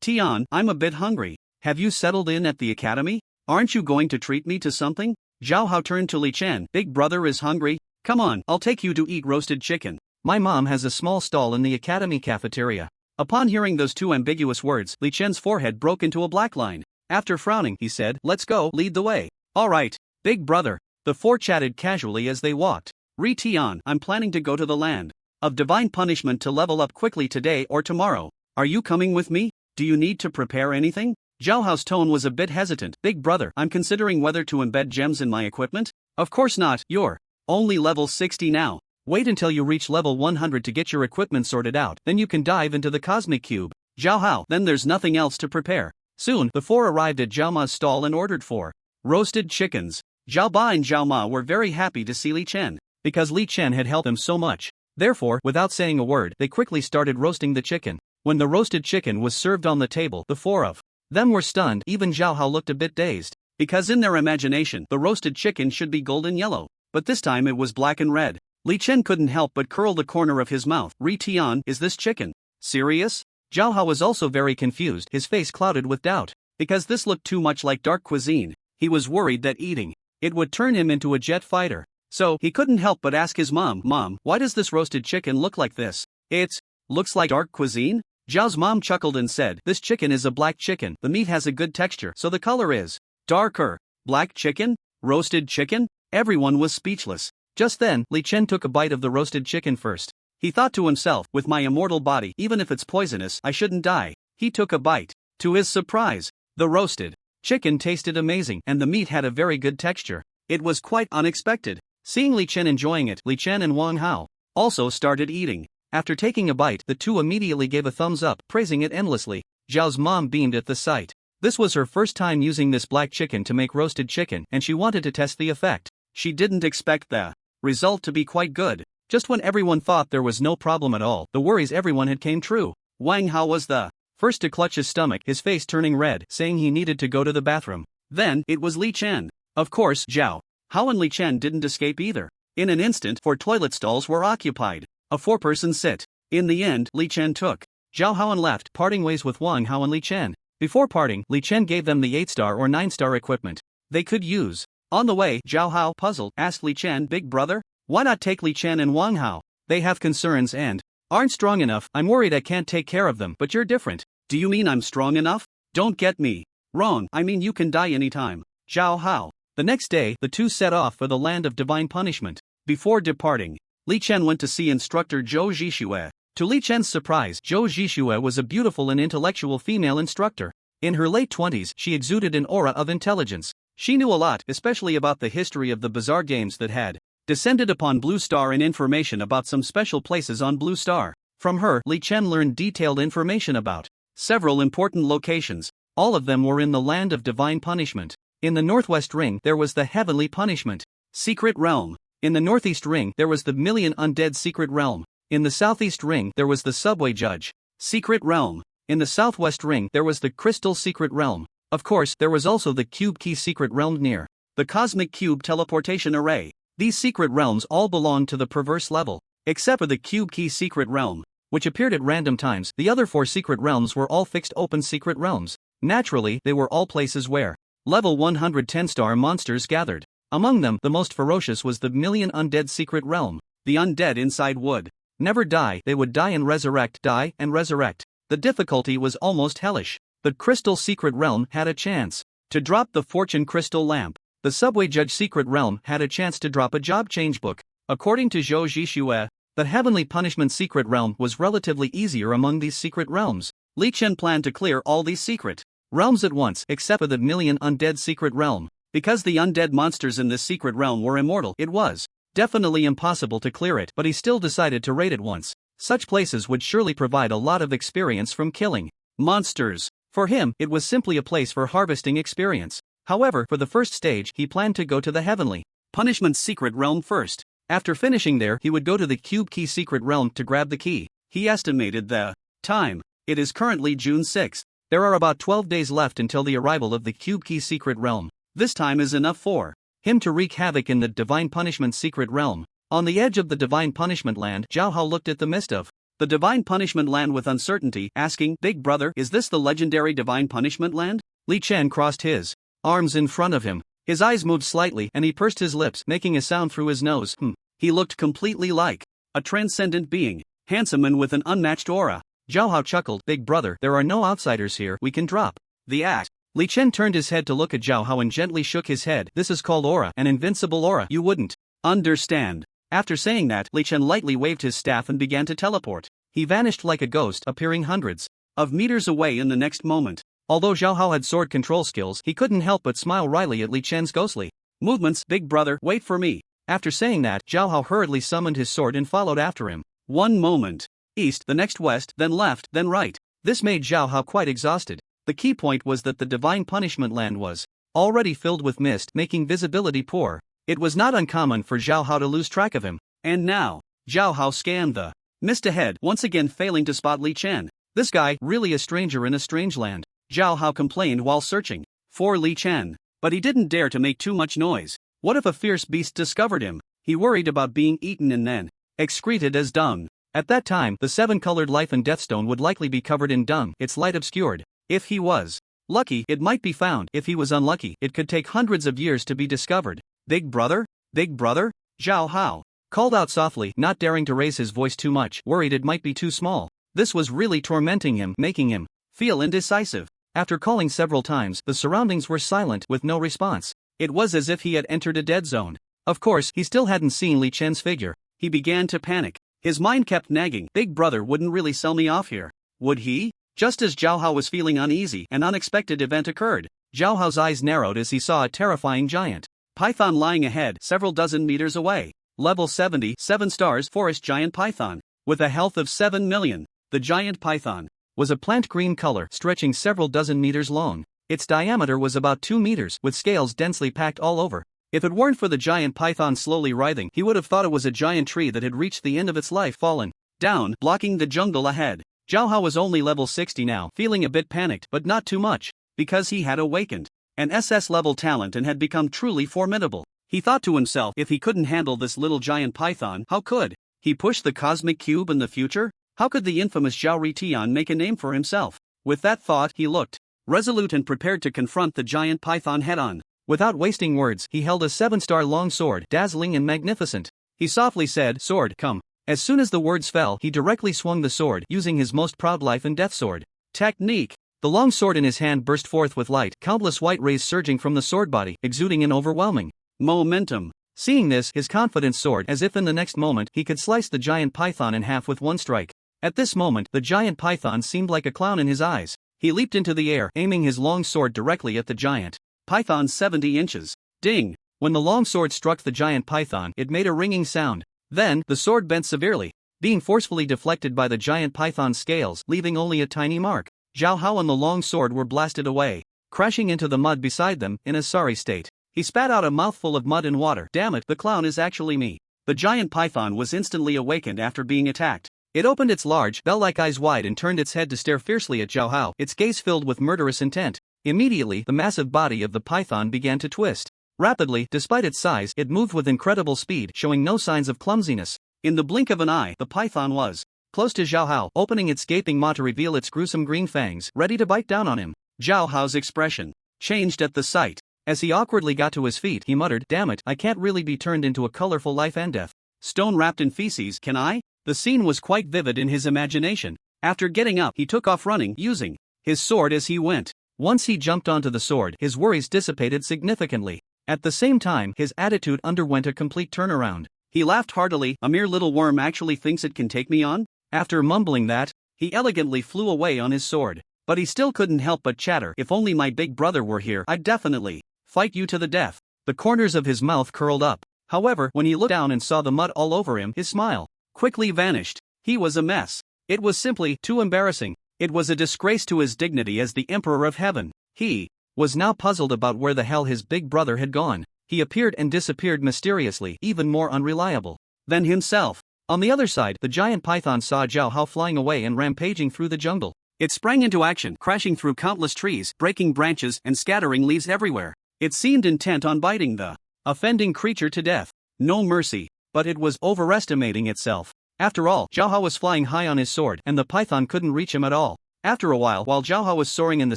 Tian, I'm a bit hungry. Have you settled in at the academy? Aren't you going to treat me to something? Zhao Hao turned to Li Chen. Big brother is hungry? Come on, I'll take you to eat roasted chicken. My mom has a small stall in the academy cafeteria. Upon hearing those two ambiguous words, Li Chen's forehead broke into a black line. After frowning, he said, let's go, lead the way. Alright, big brother. The 4 chatted casually as they walked. Tian, I'm planning to go to the land of divine punishment to level up quickly today or tomorrow. Are you coming with me? Do you need to prepare anything? Zhao Hao's tone was a bit hesitant. Big brother, I'm considering whether to embed gems in my equipment? Of course not, you're only level 60 now. Wait until you reach level 100 to get your equipment sorted out, then you can dive into the cosmic cube. Zhao Hao, then there's nothing else to prepare. Soon, the four arrived at Zhao Ma's stall and ordered 4 roasted chickens. Zhao Ba and Zhao Ma were very happy to see Li Chen, because Li Chen had helped them so much. Therefore, without saying a word, they quickly started roasting the chicken. When the roasted chicken was served on the table, the four of them were stunned. Even Zhao Hao looked a bit dazed, because in their imagination, the roasted chicken should be golden yellow, but this time it was black and red. Li Chen couldn't help but curl the corner of his mouth. Ri Tian, is this chicken serious? Zhao Hao was also very confused, his face clouded with doubt, because this looked too much like dark cuisine. He was worried that eating it would turn him into a jet fighter. So, he couldn't help but ask his mom, Mom, why does this roasted chicken look like this? It looks like dark cuisine? Zhao's mom chuckled and said, this chicken is a black chicken. The meat has a good texture, so the color is darker. Black chicken? Roasted chicken? Everyone was speechless. Just then, Li Chen took a bite of the roasted chicken first. He thought to himself, with my immortal body, even if it's poisonous, I shouldn't die. He took a bite. To his surprise, the roasted chicken tasted amazing and the meat had a very good texture. It was quite unexpected. Seeing Li Chen enjoying it, Li Chen and Wang Hao also started eating. After taking a bite, the two immediately gave a thumbs up, praising it endlessly. Zhao's mom beamed at the sight. This was her first time using this black chicken to make roasted chicken, and she wanted to test the effect. She didn't expect the result to be quite good. Just when everyone thought there was no problem at all, the worries everyone had came true. Wang Hao was the first to clutch his stomach, his face turning red, saying he needed to go to the bathroom. Then, it was Li Chen. Of course, Zhao Hao and Li Chen didn't escape either. In an instant, 4 toilet stalls were occupied. A 4-person sit. In the end, Li Chen took Zhao Hao and left, parting ways with Wang Hao and Li Chen. Before parting, Li Chen gave them the 8-star or 9-star equipment they could use. On the way, Zhao Hao, puzzled, asked Li Chen, Big brother, why not take Li Chen and Wang Hao? They have concerns and aren't strong enough. I'm worried I can't take care of them, but you're different. Do you mean I'm strong enough? Don't get me wrong, I mean you can die anytime. Zhao Hao. The next day, the two set off for the land of divine punishment. Before departing, Li Chen went to see instructor Zhou Zhixue. To Li Chen's surprise, Zhou Zhixue was a beautiful and intellectual female instructor. In her late 20s, she exuded an aura of intelligence. She knew a lot, especially about the history of the bizarre games that had descended upon Blue Star and information about some special places on Blue Star. From her, Li Chen learned detailed information about several important locations. All of them were in the land of divine punishment. In the Northwest Ring, there was the Heavenly Punishment Secret Realm. In the Northeast Ring, there was the Million Undead Secret Realm. In the Southeast Ring, there was the Subway Judge Secret Realm. In the Southwest Ring, there was the Crystal Secret Realm. Of course, there was also the Cube Key Secret Realm near the Cosmic Cube Teleportation Array. These secret realms all belonged to the perverse level, except for the Cube Key Secret Realm, which appeared at random times. The other 4 secret realms were all fixed open secret realms. Naturally, they were all places where level 110-star monsters gathered. Among them, the most ferocious was the Million Undead Secret Realm. The undead inside would never die, they would die and resurrect, die and resurrect. The difficulty was almost hellish. The Crystal Secret Realm had a chance to drop the Fortune Crystal Lamp. The Subway Judge Secret Realm had a chance to drop a job change book. According to Zhou Zhixue, the Heavenly Punishment Secret Realm was relatively easier among these secret realms. Li Chen planned to clear all these secret realms at once, except for the Million Undead Secret Realm. Because the undead monsters in this secret realm were immortal, it was definitely impossible to clear it, but he still decided to raid it once. Such places would surely provide a lot of experience from killing monsters. For him, it was simply a place for harvesting experience. However, for the first stage, he planned to go to the Heavenly Punishment Secret Realm first. After finishing there, he would go to the Cube Key Secret Realm to grab the key. He estimated the time. It is currently June 6th. There are about 12 days left until the arrival of the Cube Key Secret Realm. This time is enough for him to wreak havoc in the Divine Punishment Secret Realm. On the edge of the Divine Punishment Land, Zhao Hao looked at the mist of the Divine Punishment Land with uncertainty, asking, Big brother, is this the legendary Divine Punishment Land? Li Chen crossed his arms in front of him. His eyes moved slightly and he pursed his lips, making a sound through his nose. He looked completely like a transcendent being, handsome and with an unmatched aura. Zhao Hao chuckled, Big brother, there are no outsiders here, we can drop the act. Li Chen turned his head to look at Zhao Hao and gently shook his head. This is called aura, an invincible aura. You wouldn't understand. After saying that, Li Chen lightly waved his staff and began to teleport. He vanished like a ghost, appearing hundreds of meters away in the next moment. Although Zhao Hao had sword control skills, he couldn't help but smile wryly at Li Chen's ghostly movements. "Big brother, wait for me." After saying that, Zhao Hao hurriedly summoned his sword and followed after him. One moment. East, the next west, then left, then right. This made Zhao Hao quite exhausted. The key point was that the divine punishment land was already filled with mist, making visibility poor. It was not uncommon for Zhao Hao to lose track of him. And now, Zhao Hao scanned the mist ahead, once again failing to spot Li Chen. This guy, really a stranger in a strange land, Zhao Hao complained while searching for Li Chen. But he didn't dare to make too much noise. What if a fierce beast discovered him? He worried about being eaten and then excreted as dung. At that time, the seven-colored life and death stone would likely be covered in dung, its light obscured. If he was lucky, it might be found. If he was unlucky, it could take hundreds of years to be discovered. "Big brother? Big brother?" Zhao Hao called out softly, not daring to raise his voice too much, worried it might be too small. This was really tormenting him, making him feel indecisive. After calling several times, the surroundings were silent with no response. It was as if he had entered a dead zone. Of course, he still hadn't seen Li Chen's figure. He began to panic. His mind kept nagging, "Big brother wouldn't really sell me off here, would he?" Just as Zhao Hao was feeling uneasy, an unexpected event occurred. Zhao Hao's eyes narrowed as he saw a terrifying giant python lying ahead, several dozen meters away. Level 70, 7 stars, forest giant python. With a health of 7 million. The giant python was a plant green color, stretching several dozen meters long. Its diameter was about 2 meters, with scales densely packed all over. If it weren't for the giant python slowly writhing, he would have thought it was a giant tree that had reached the end of its life, fallen down, blocking the jungle ahead. Zhao Hao was only level 60 now, feeling a bit panicked, but not too much, because he had awakened an SS level talent and had become truly formidable. He thought to himself, if he couldn't handle this little giant python, how could he push the cosmic cube in the future? How could the infamous Zhao Ritian make a name for himself? With that thought, he looked resolute and prepared to confront the giant python head-on. Without wasting words, he held a 7-star long sword, dazzling and magnificent. He softly said, "Sword, come." As soon as the words fell, he directly swung the sword, using his most proud life and death sword technique. The long sword in his hand burst forth with light, countless white rays surging from the sword body, exuding an overwhelming momentum. Seeing this, his confidence soared, as if in the next moment he could slice the giant python in half with one strike. At this moment, the giant python seemed like a clown in his eyes. He leaped into the air, aiming his long sword directly at the giant python 70 inches. Ding! When the long sword struck the giant python, it made a ringing sound. Then, the sword bent severely, being forcefully deflected by the giant python's scales, leaving only a tiny mark. Zhao Hao and the long sword were blasted away, crashing into the mud beside them, in a sorry state. He spat out a mouthful of mud and water. "Damn it, the clown is actually me." The giant python was instantly awakened after being attacked. It opened its large, bell-like eyes wide and turned its head to stare fiercely at Zhao Hao, its gaze filled with murderous intent. Immediately, the massive body of the python began to twist. Rapidly, despite its size, it moved with incredible speed, showing no signs of clumsiness. In the blink of an eye, the python was close to Zhao Hao, opening its gaping maw to reveal its gruesome green fangs, ready to bite down on him. Zhao Hao's expression changed at the sight. As he awkwardly got to his feet, he muttered, "Damn it, I can't really be turned into a colorful life and death stone wrapped in feces, can I?" The scene was quite vivid in his imagination. After getting up, he took off running, using his sword as he went. Once he jumped onto the sword, his worries dissipated significantly. At the same time, his attitude underwent a complete turnaround. He laughed heartily. "A mere little worm actually thinks it can take me on?" After mumbling that, he elegantly flew away on his sword. But he still couldn't help but chatter, "If only my big brother were here, I'd definitely fight you to the death." The corners of his mouth curled up. However, when he looked down and saw the mud all over him, his smile quickly vanished. He was a mess. It was simply too embarrassing. It was a disgrace to his dignity as the Emperor of Heaven. He was now puzzled about where the hell his big brother had gone. He appeared and disappeared mysteriously, even more unreliable than himself. On the other side, the giant python saw Zhao Hao flying away and rampaging through the jungle. It sprang into action, crashing through countless trees, breaking branches, and scattering leaves everywhere. It seemed intent on biting the offending creature to death. No mercy. But it was overestimating itself. After all, Zhao Hao was flying high on his sword, and the python couldn't reach him at all. After a while Zhao Hao was soaring in the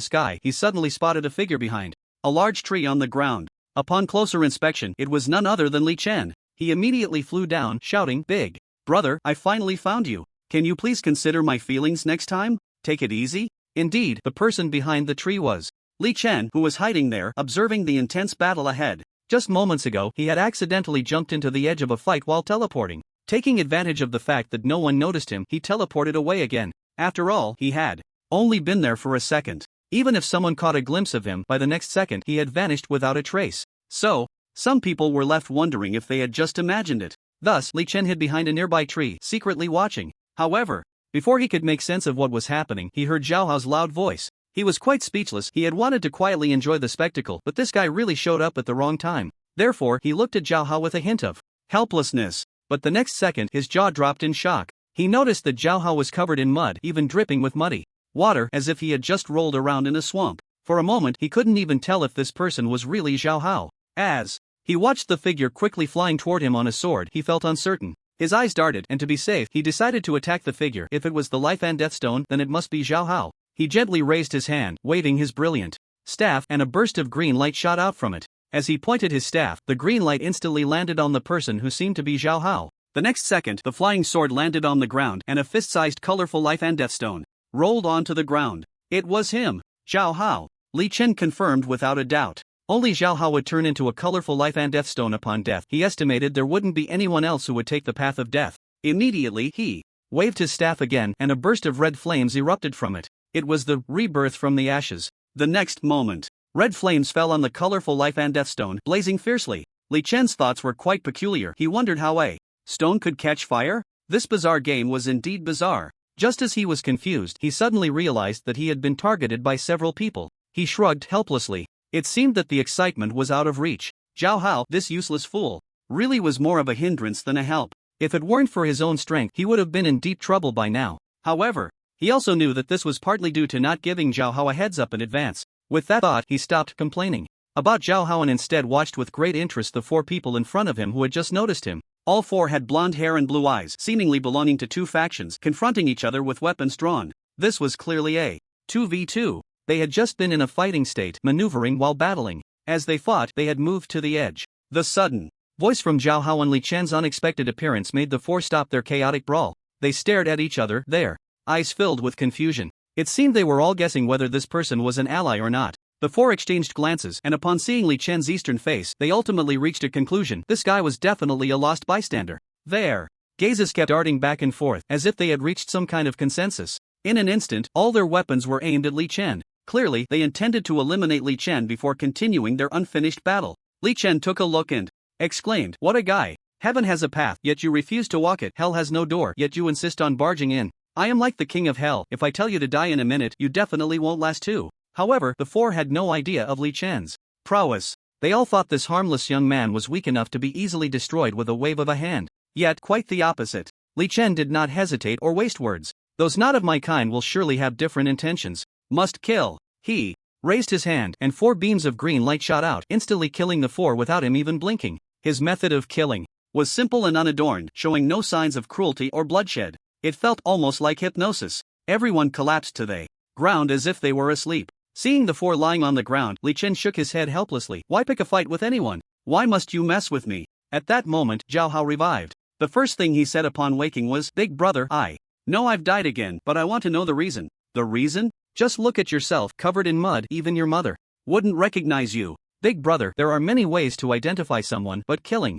sky, he suddenly spotted a figure behind a large tree on the ground. Upon closer inspection, it was none other than Li Chen. He immediately flew down, shouting, "Big brother, I finally found you. Can you please consider my feelings next time? Take it easy?" Indeed, the person behind the tree was Li Chen, who was hiding there, observing the intense battle ahead. Just moments ago, he had accidentally jumped into the edge of a fight while teleporting. Taking advantage of the fact that no one noticed him, he teleported away again. After all, he had only been there for a second. Even if someone caught a glimpse of him, by the next second he had vanished without a trace. So, some people were left wondering if they had just imagined it. Thus, Li Chen hid behind a nearby tree, secretly watching. However, before he could make sense of what was happening, he heard Zhao Hao's loud voice. He was quite speechless. He had wanted to quietly enjoy the spectacle, but this guy really showed up at the wrong time. Therefore, he looked at Zhao Hao with a hint of helplessness. But the next second, his jaw dropped in shock. He noticed that Zhao Hao was covered in mud, even dripping with muddy water, as if he had just rolled around in a swamp. For a moment, he couldn't even tell if this person was really Zhao Hao. As he watched the figure quickly flying toward him on a sword, he felt uncertain. His eyes darted, and to be safe, he decided to attack the figure. If it was the life and death stone, then it must be Zhao Hao. He gently raised his hand, waving his brilliant staff, and a burst of green light shot out from it. As he pointed his staff, the green light instantly landed on the person who seemed to be Zhao Hao. The next second, the flying sword landed on the ground, and a fist-sized colorful life and death stone rolled onto the ground. It was him, Zhao Hao. Li Chen confirmed without a doubt. Only Zhao Hao would turn into a colorful life and death stone upon death. He estimated there wouldn't be anyone else who would take the path of death. Immediately, he waved his staff again, and a burst of red flames erupted from it. It was the rebirth from the ashes. The next moment, red flames fell on the colorful life and death stone, blazing fiercely. Li Chen's thoughts were quite peculiar. He wondered how a stone could catch fire? This bizarre game was indeed bizarre. Just as he was confused, he suddenly realized that he had been targeted by several people. He shrugged helplessly. It seemed that the excitement was out of reach. Zhao Hao, this useless fool, really was more of a hindrance than a help. If it weren't for his own strength, he would have been in deep trouble by now. However, he also knew that this was partly due to not giving Zhao Hao a heads up in advance. With that thought, he stopped complaining about Zhao Hao and instead watched with great interest the four people in front of him who had just noticed him. All four had blonde hair and blue eyes, seemingly belonging to two factions, confronting each other with weapons drawn. This was clearly a 2v2. They had just been in a fighting state, maneuvering while battling. As they fought, they had moved to the edge. The sudden voice from Zhao Hao and Li Chen's unexpected appearance made the four stop their chaotic brawl. They stared at each other, their eyes filled with confusion. It seemed they were all guessing whether this person was an ally or not. The four exchanged glances, and upon seeing Li Chen's eastern face, they ultimately reached a conclusion. This guy was definitely a lost bystander. Their gazes kept darting back and forth, as if they had reached some kind of consensus. In an instant, all their weapons were aimed at Li Chen. Clearly, they intended to eliminate Li Chen before continuing their unfinished battle. Li Chen took a look and exclaimed, "What a guy! Heaven has a path, yet you refuse to walk it. Hell has no door, yet you insist on barging in. I am like the king of hell. If I tell you to die in a minute, you definitely won't last too." However, the four had no idea of Li Chen's prowess. They all thought this harmless young man was weak enough to be easily destroyed with a wave of a hand. Yet, quite the opposite. Li Chen did not hesitate or waste words. "Those not of my kind will surely have different intentions. Must kill." He raised his hand, and four beams of green light shot out, instantly killing the four without him even blinking. His method of killing was simple and unadorned, showing no signs of cruelty or bloodshed. It felt almost like hypnosis. Everyone collapsed to the ground as if they were asleep. Seeing the four lying on the ground, Li Chen shook his head helplessly. "Why pick a fight with anyone? Why must you mess with me?" At that moment, Zhao Hao revived. The first thing he said upon waking was, "Big brother, I know I've died again, but I want to know the reason." "The reason? Just look at yourself, covered in mud. Even your mother wouldn't recognize you." "Big brother, there are many ways to identify someone, but killing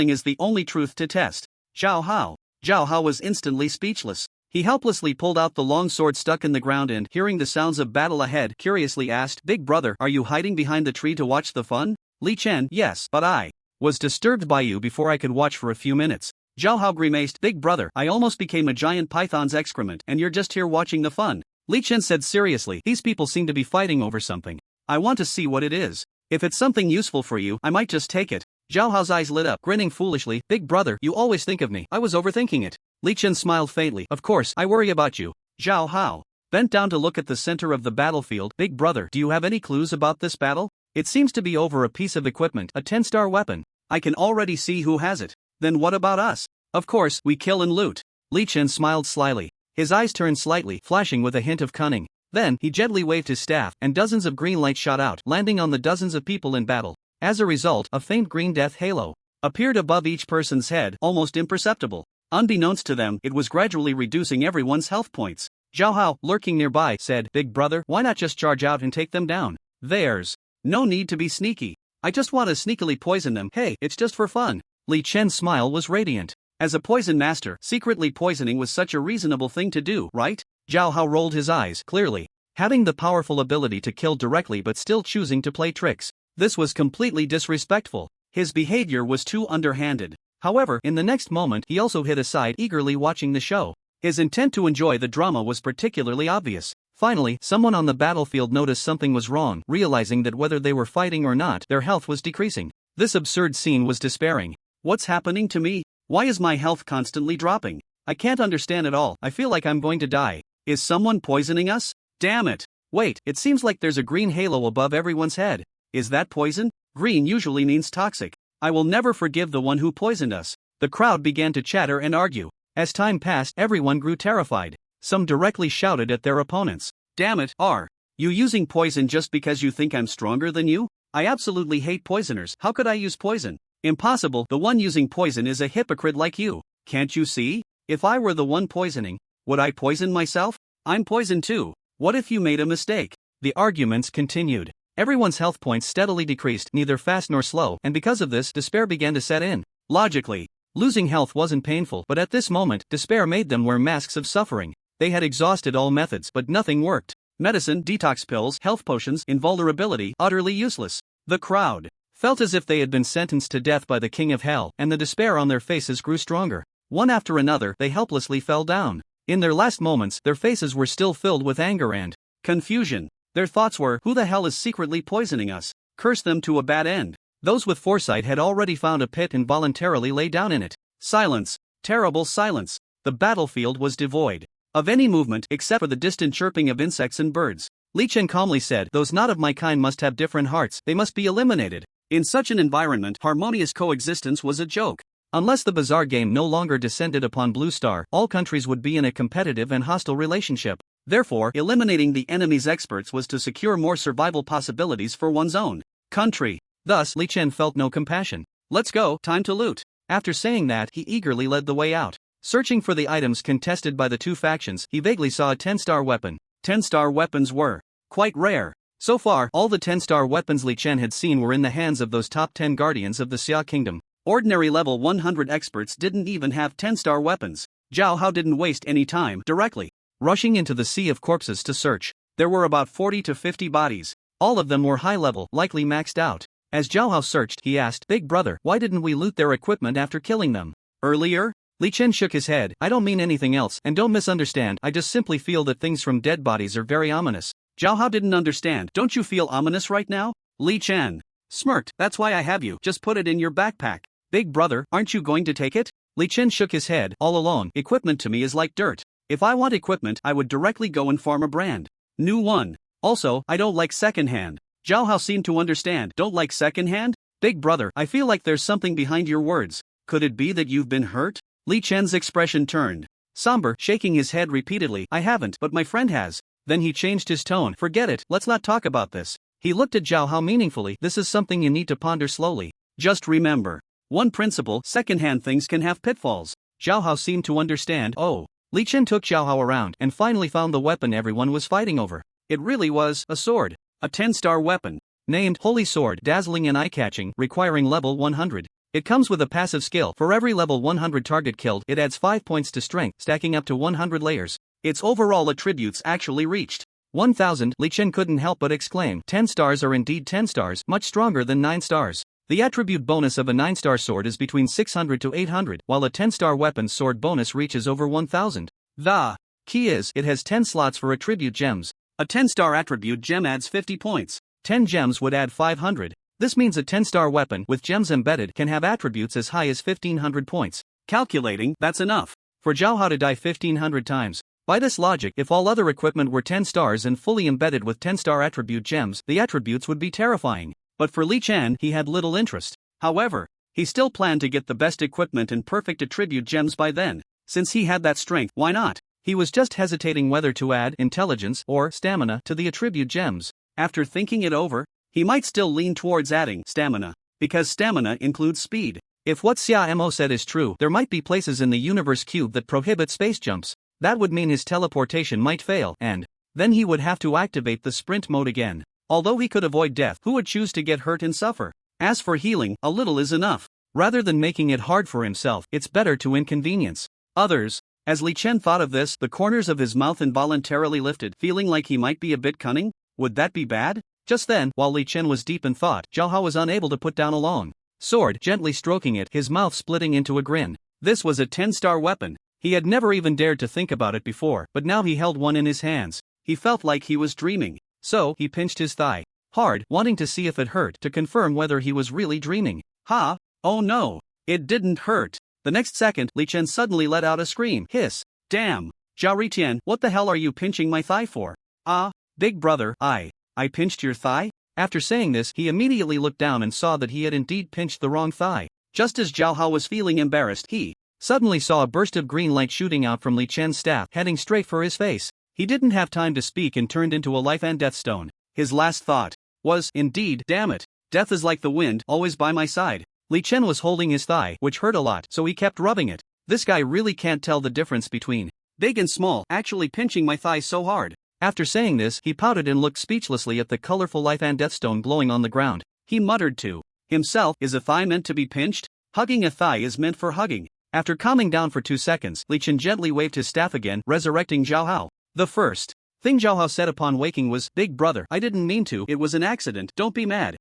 is the only truth to test." Zhao Hao was instantly speechless. He helplessly pulled out the long sword stuck in the ground and, hearing the sounds of battle ahead, curiously asked, "Big brother, are you hiding behind the tree to watch the fun?" Li Chen, "Yes, but I was disturbed by you before I could watch for a few minutes." Zhao Hao grimaced, "Big brother, I almost became a giant python's excrement, and you're just here watching the fun." Li Chen said seriously, "These people seem to be fighting over something. I want to see what it is. If it's something useful for you, I might just take it." Zhao Hao's eyes lit up, grinning foolishly. "Big brother, you always think of me. I was overthinking it." Li Chen smiled faintly. "Of course, I worry about you." Zhao Hao bent down to look at the center of the battlefield. "Big brother, do you have any clues about this battle? It seems to be over a piece of equipment, a 10-star weapon. I can already see who has it." "Then what about us?" "Of course, we kill and loot." Li Chen smiled slyly. His eyes turned slightly, flashing with a hint of cunning. Then, he gently waved his staff, and dozens of green lights shot out, landing on the dozens of people in battle. As a result, a faint green death halo appeared above each person's head, almost imperceptible. Unbeknownst to them, it was gradually reducing everyone's health points. Zhao Hao, lurking nearby, said, "Big brother, why not just charge out and take them down? There's no need to be sneaky. I just want to sneakily poison them. Hey, it's just for fun." Li Chen's smile was radiant. As a poison master, secretly poisoning was such a reasonable thing to do, right? Zhao Hao rolled his eyes, clearly having the powerful ability to kill directly but still choosing to play tricks. This was completely disrespectful. His behavior was too underhanded. However, in the next moment he also hid aside, eagerly watching the show. His intent to enjoy the drama was particularly obvious. Finally, someone on the battlefield noticed something was wrong, realizing that whether they were fighting or not, their health was decreasing. This absurd scene was despairing. What's happening to me? Why is my health constantly dropping? I can't understand at all. I feel like I'm going to die. Is someone poisoning us? Damn it. Wait, it seems like there's a green halo above everyone's head. Is that poison? Green usually means toxic. I will never forgive the one who poisoned us. The crowd began to chatter and argue. As time passed, everyone grew terrified. Some directly shouted at their opponents. Damn it, are you using poison just because you think I'm stronger than you? I absolutely hate poisoners. How could I use poison? Impossible. The one using poison is a hypocrite like you. Can't you see? If I were the one poisoning, would I poison myself? I'm poisoned too. What if you made a mistake? The arguments continued. Everyone's health points steadily decreased, neither fast nor slow, and because of this, despair began to set in. Logically, losing health wasn't painful, but at this moment, despair made them wear masks of suffering. They had exhausted all methods, but nothing worked. Medicine, detox pills, health potions, invulnerability, utterly useless. The crowd felt as if they had been sentenced to death by the king of hell, and the despair on their faces grew stronger. One after another, they helplessly fell down. In their last moments, their faces were still filled with anger and confusion. Their thoughts were, who the hell is secretly poisoning us? Curse them to a bad end. Those with foresight had already found a pit and voluntarily lay down in it. Silence. Terrible silence. The battlefield was devoid of any movement except for the distant chirping of insects and birds. Li Chen calmly said, those not of my kind must have different hearts, they must be eliminated. In such an environment, harmonious coexistence was a joke. Unless the bizarre game no longer descended upon Blue Star, all countries would be in a competitive and hostile relationship. Therefore, eliminating the enemy's experts was to secure more survival possibilities for one's own country. Thus, Li Chen felt no compassion. Let's go, time to loot. After saying that, he eagerly led the way out. Searching for the items contested by the two factions, he vaguely saw a 10-star weapon. 10-star weapons were quite rare. So far, all the 10-star weapons Li Chen had seen were in the hands of those top 10 guardians of the Xia Kingdom. Ordinary level 100 experts didn't even have 10-star weapons. Zhao Hao didn't waste any time, directly rushing into the sea of corpses to search. There were about 40 to 50 bodies. All of them were high level, likely maxed out. As Zhao Hao searched, he asked, Big brother, why didn't we loot their equipment after killing them earlier? Li Chen shook his head. I don't mean anything else, and don't misunderstand, I just simply feel that things from dead bodies are very ominous. Zhao Hao didn't understand. Don't you feel ominous right now? Li Chen smirked. That's why I have you. Just put it in your backpack. Big brother, aren't you going to take it? Li Chen shook his head. All alone, equipment to me is like dirt. If I want equipment, I would directly go and farm a brand new one. Also, I don't like secondhand. Zhao Hao seemed to understand. Don't like secondhand? Big brother, I feel like there's something behind your words. Could it be that you've been hurt? Li Chen's expression turned somber, shaking his head repeatedly. I haven't, but my friend has. Then he changed his tone. Forget it, let's not talk about this. He looked at Zhao Hao meaningfully. This is something you need to ponder slowly. Just remember one principle, secondhand things can have pitfalls. Zhao Hao seemed to understand. Oh. Li Chen took Zhao Hao around and finally found the weapon everyone was fighting over. It really was a sword. A 10-star weapon. Named Holy Sword, dazzling and eye-catching, requiring level 100. It comes with a passive skill. For every level 100 target killed, it adds 5 points to strength, stacking up to 100 layers. Its overall attributes actually reached 1,000. Li Chen couldn't help but exclaim. 10 stars are indeed 10 stars, much stronger than 9 stars. The attribute bonus of a 9-star sword is between 600 to 800, while a 10-star weapon's sword bonus reaches over 1,000. The key is, it has 10 slots for attribute gems. A 10-star attribute gem adds 50 points. 10 gems would add 500. This means a 10-star weapon with gems embedded can have attributes as high as 1,500 points. Calculating, that's enough for Zhao Hao to die 1,500 times. By this logic, if all other equipment were 10 stars and fully embedded with 10-star attribute gems, the attributes would be terrifying. But for Li Chen, he had little interest. However, he still planned to get the best equipment and perfect attribute gems by then. Since he had that strength, why not? He was just hesitating whether to add intelligence or stamina to the attribute gems. After thinking it over, he might still lean towards adding stamina, because stamina includes speed. If what Xia Mo said is true, there might be places in the universe cube that prohibit space jumps. That would mean his teleportation might fail, and then he would have to activate the sprint mode again. Although he could avoid death, who would choose to get hurt and suffer? As for healing, a little is enough. Rather than making it hard for himself, it's better to inconvenience others. As Li Chen thought of this, the corners of his mouth involuntarily lifted, feeling like he might be a bit cunning. Would that be bad? Just then, while Li Chen was deep in thought, Zhao Hao was unable to put down a long sword, gently stroking it, his mouth splitting into a grin. This was a 10-star weapon. He had never even dared to think about it before, but now he held one in his hands. He felt like he was dreaming. So, he pinched his thigh hard, wanting to see if it hurt, to confirm whether he was really dreaming. Ha! Oh no! It didn't hurt. The next second, Li Chen suddenly let out a scream. Hiss! Damn! Zhao Ritian, what the hell are you pinching my thigh for? Ah, big brother, I pinched your thigh? After saying this, he immediately looked down and saw that he had indeed pinched the wrong thigh. Just as Zhao Hao was feeling embarrassed, he suddenly saw a burst of green light shooting out from Li Chen's staff, heading straight for his face. He didn't have time to speak and turned into a life and death stone. His last thought was, indeed, damn it, death is like the wind, always by my side. Li Chen was holding his thigh, which hurt a lot, so he kept rubbing it. This guy really can't tell the difference between big and small, actually pinching my thigh so hard. After saying this, he pouted and looked speechlessly at the colorful life and death stone glowing on the ground. He muttered to himself, is a thigh meant to be pinched? Hugging a thigh is meant for hugging. After calming down for 2 seconds, Li Chen gently waved his staff again, resurrecting Zhao Hao. The first thing Zhao Hao said upon waking was, big brother, I didn't mean to, it was an accident, don't be mad.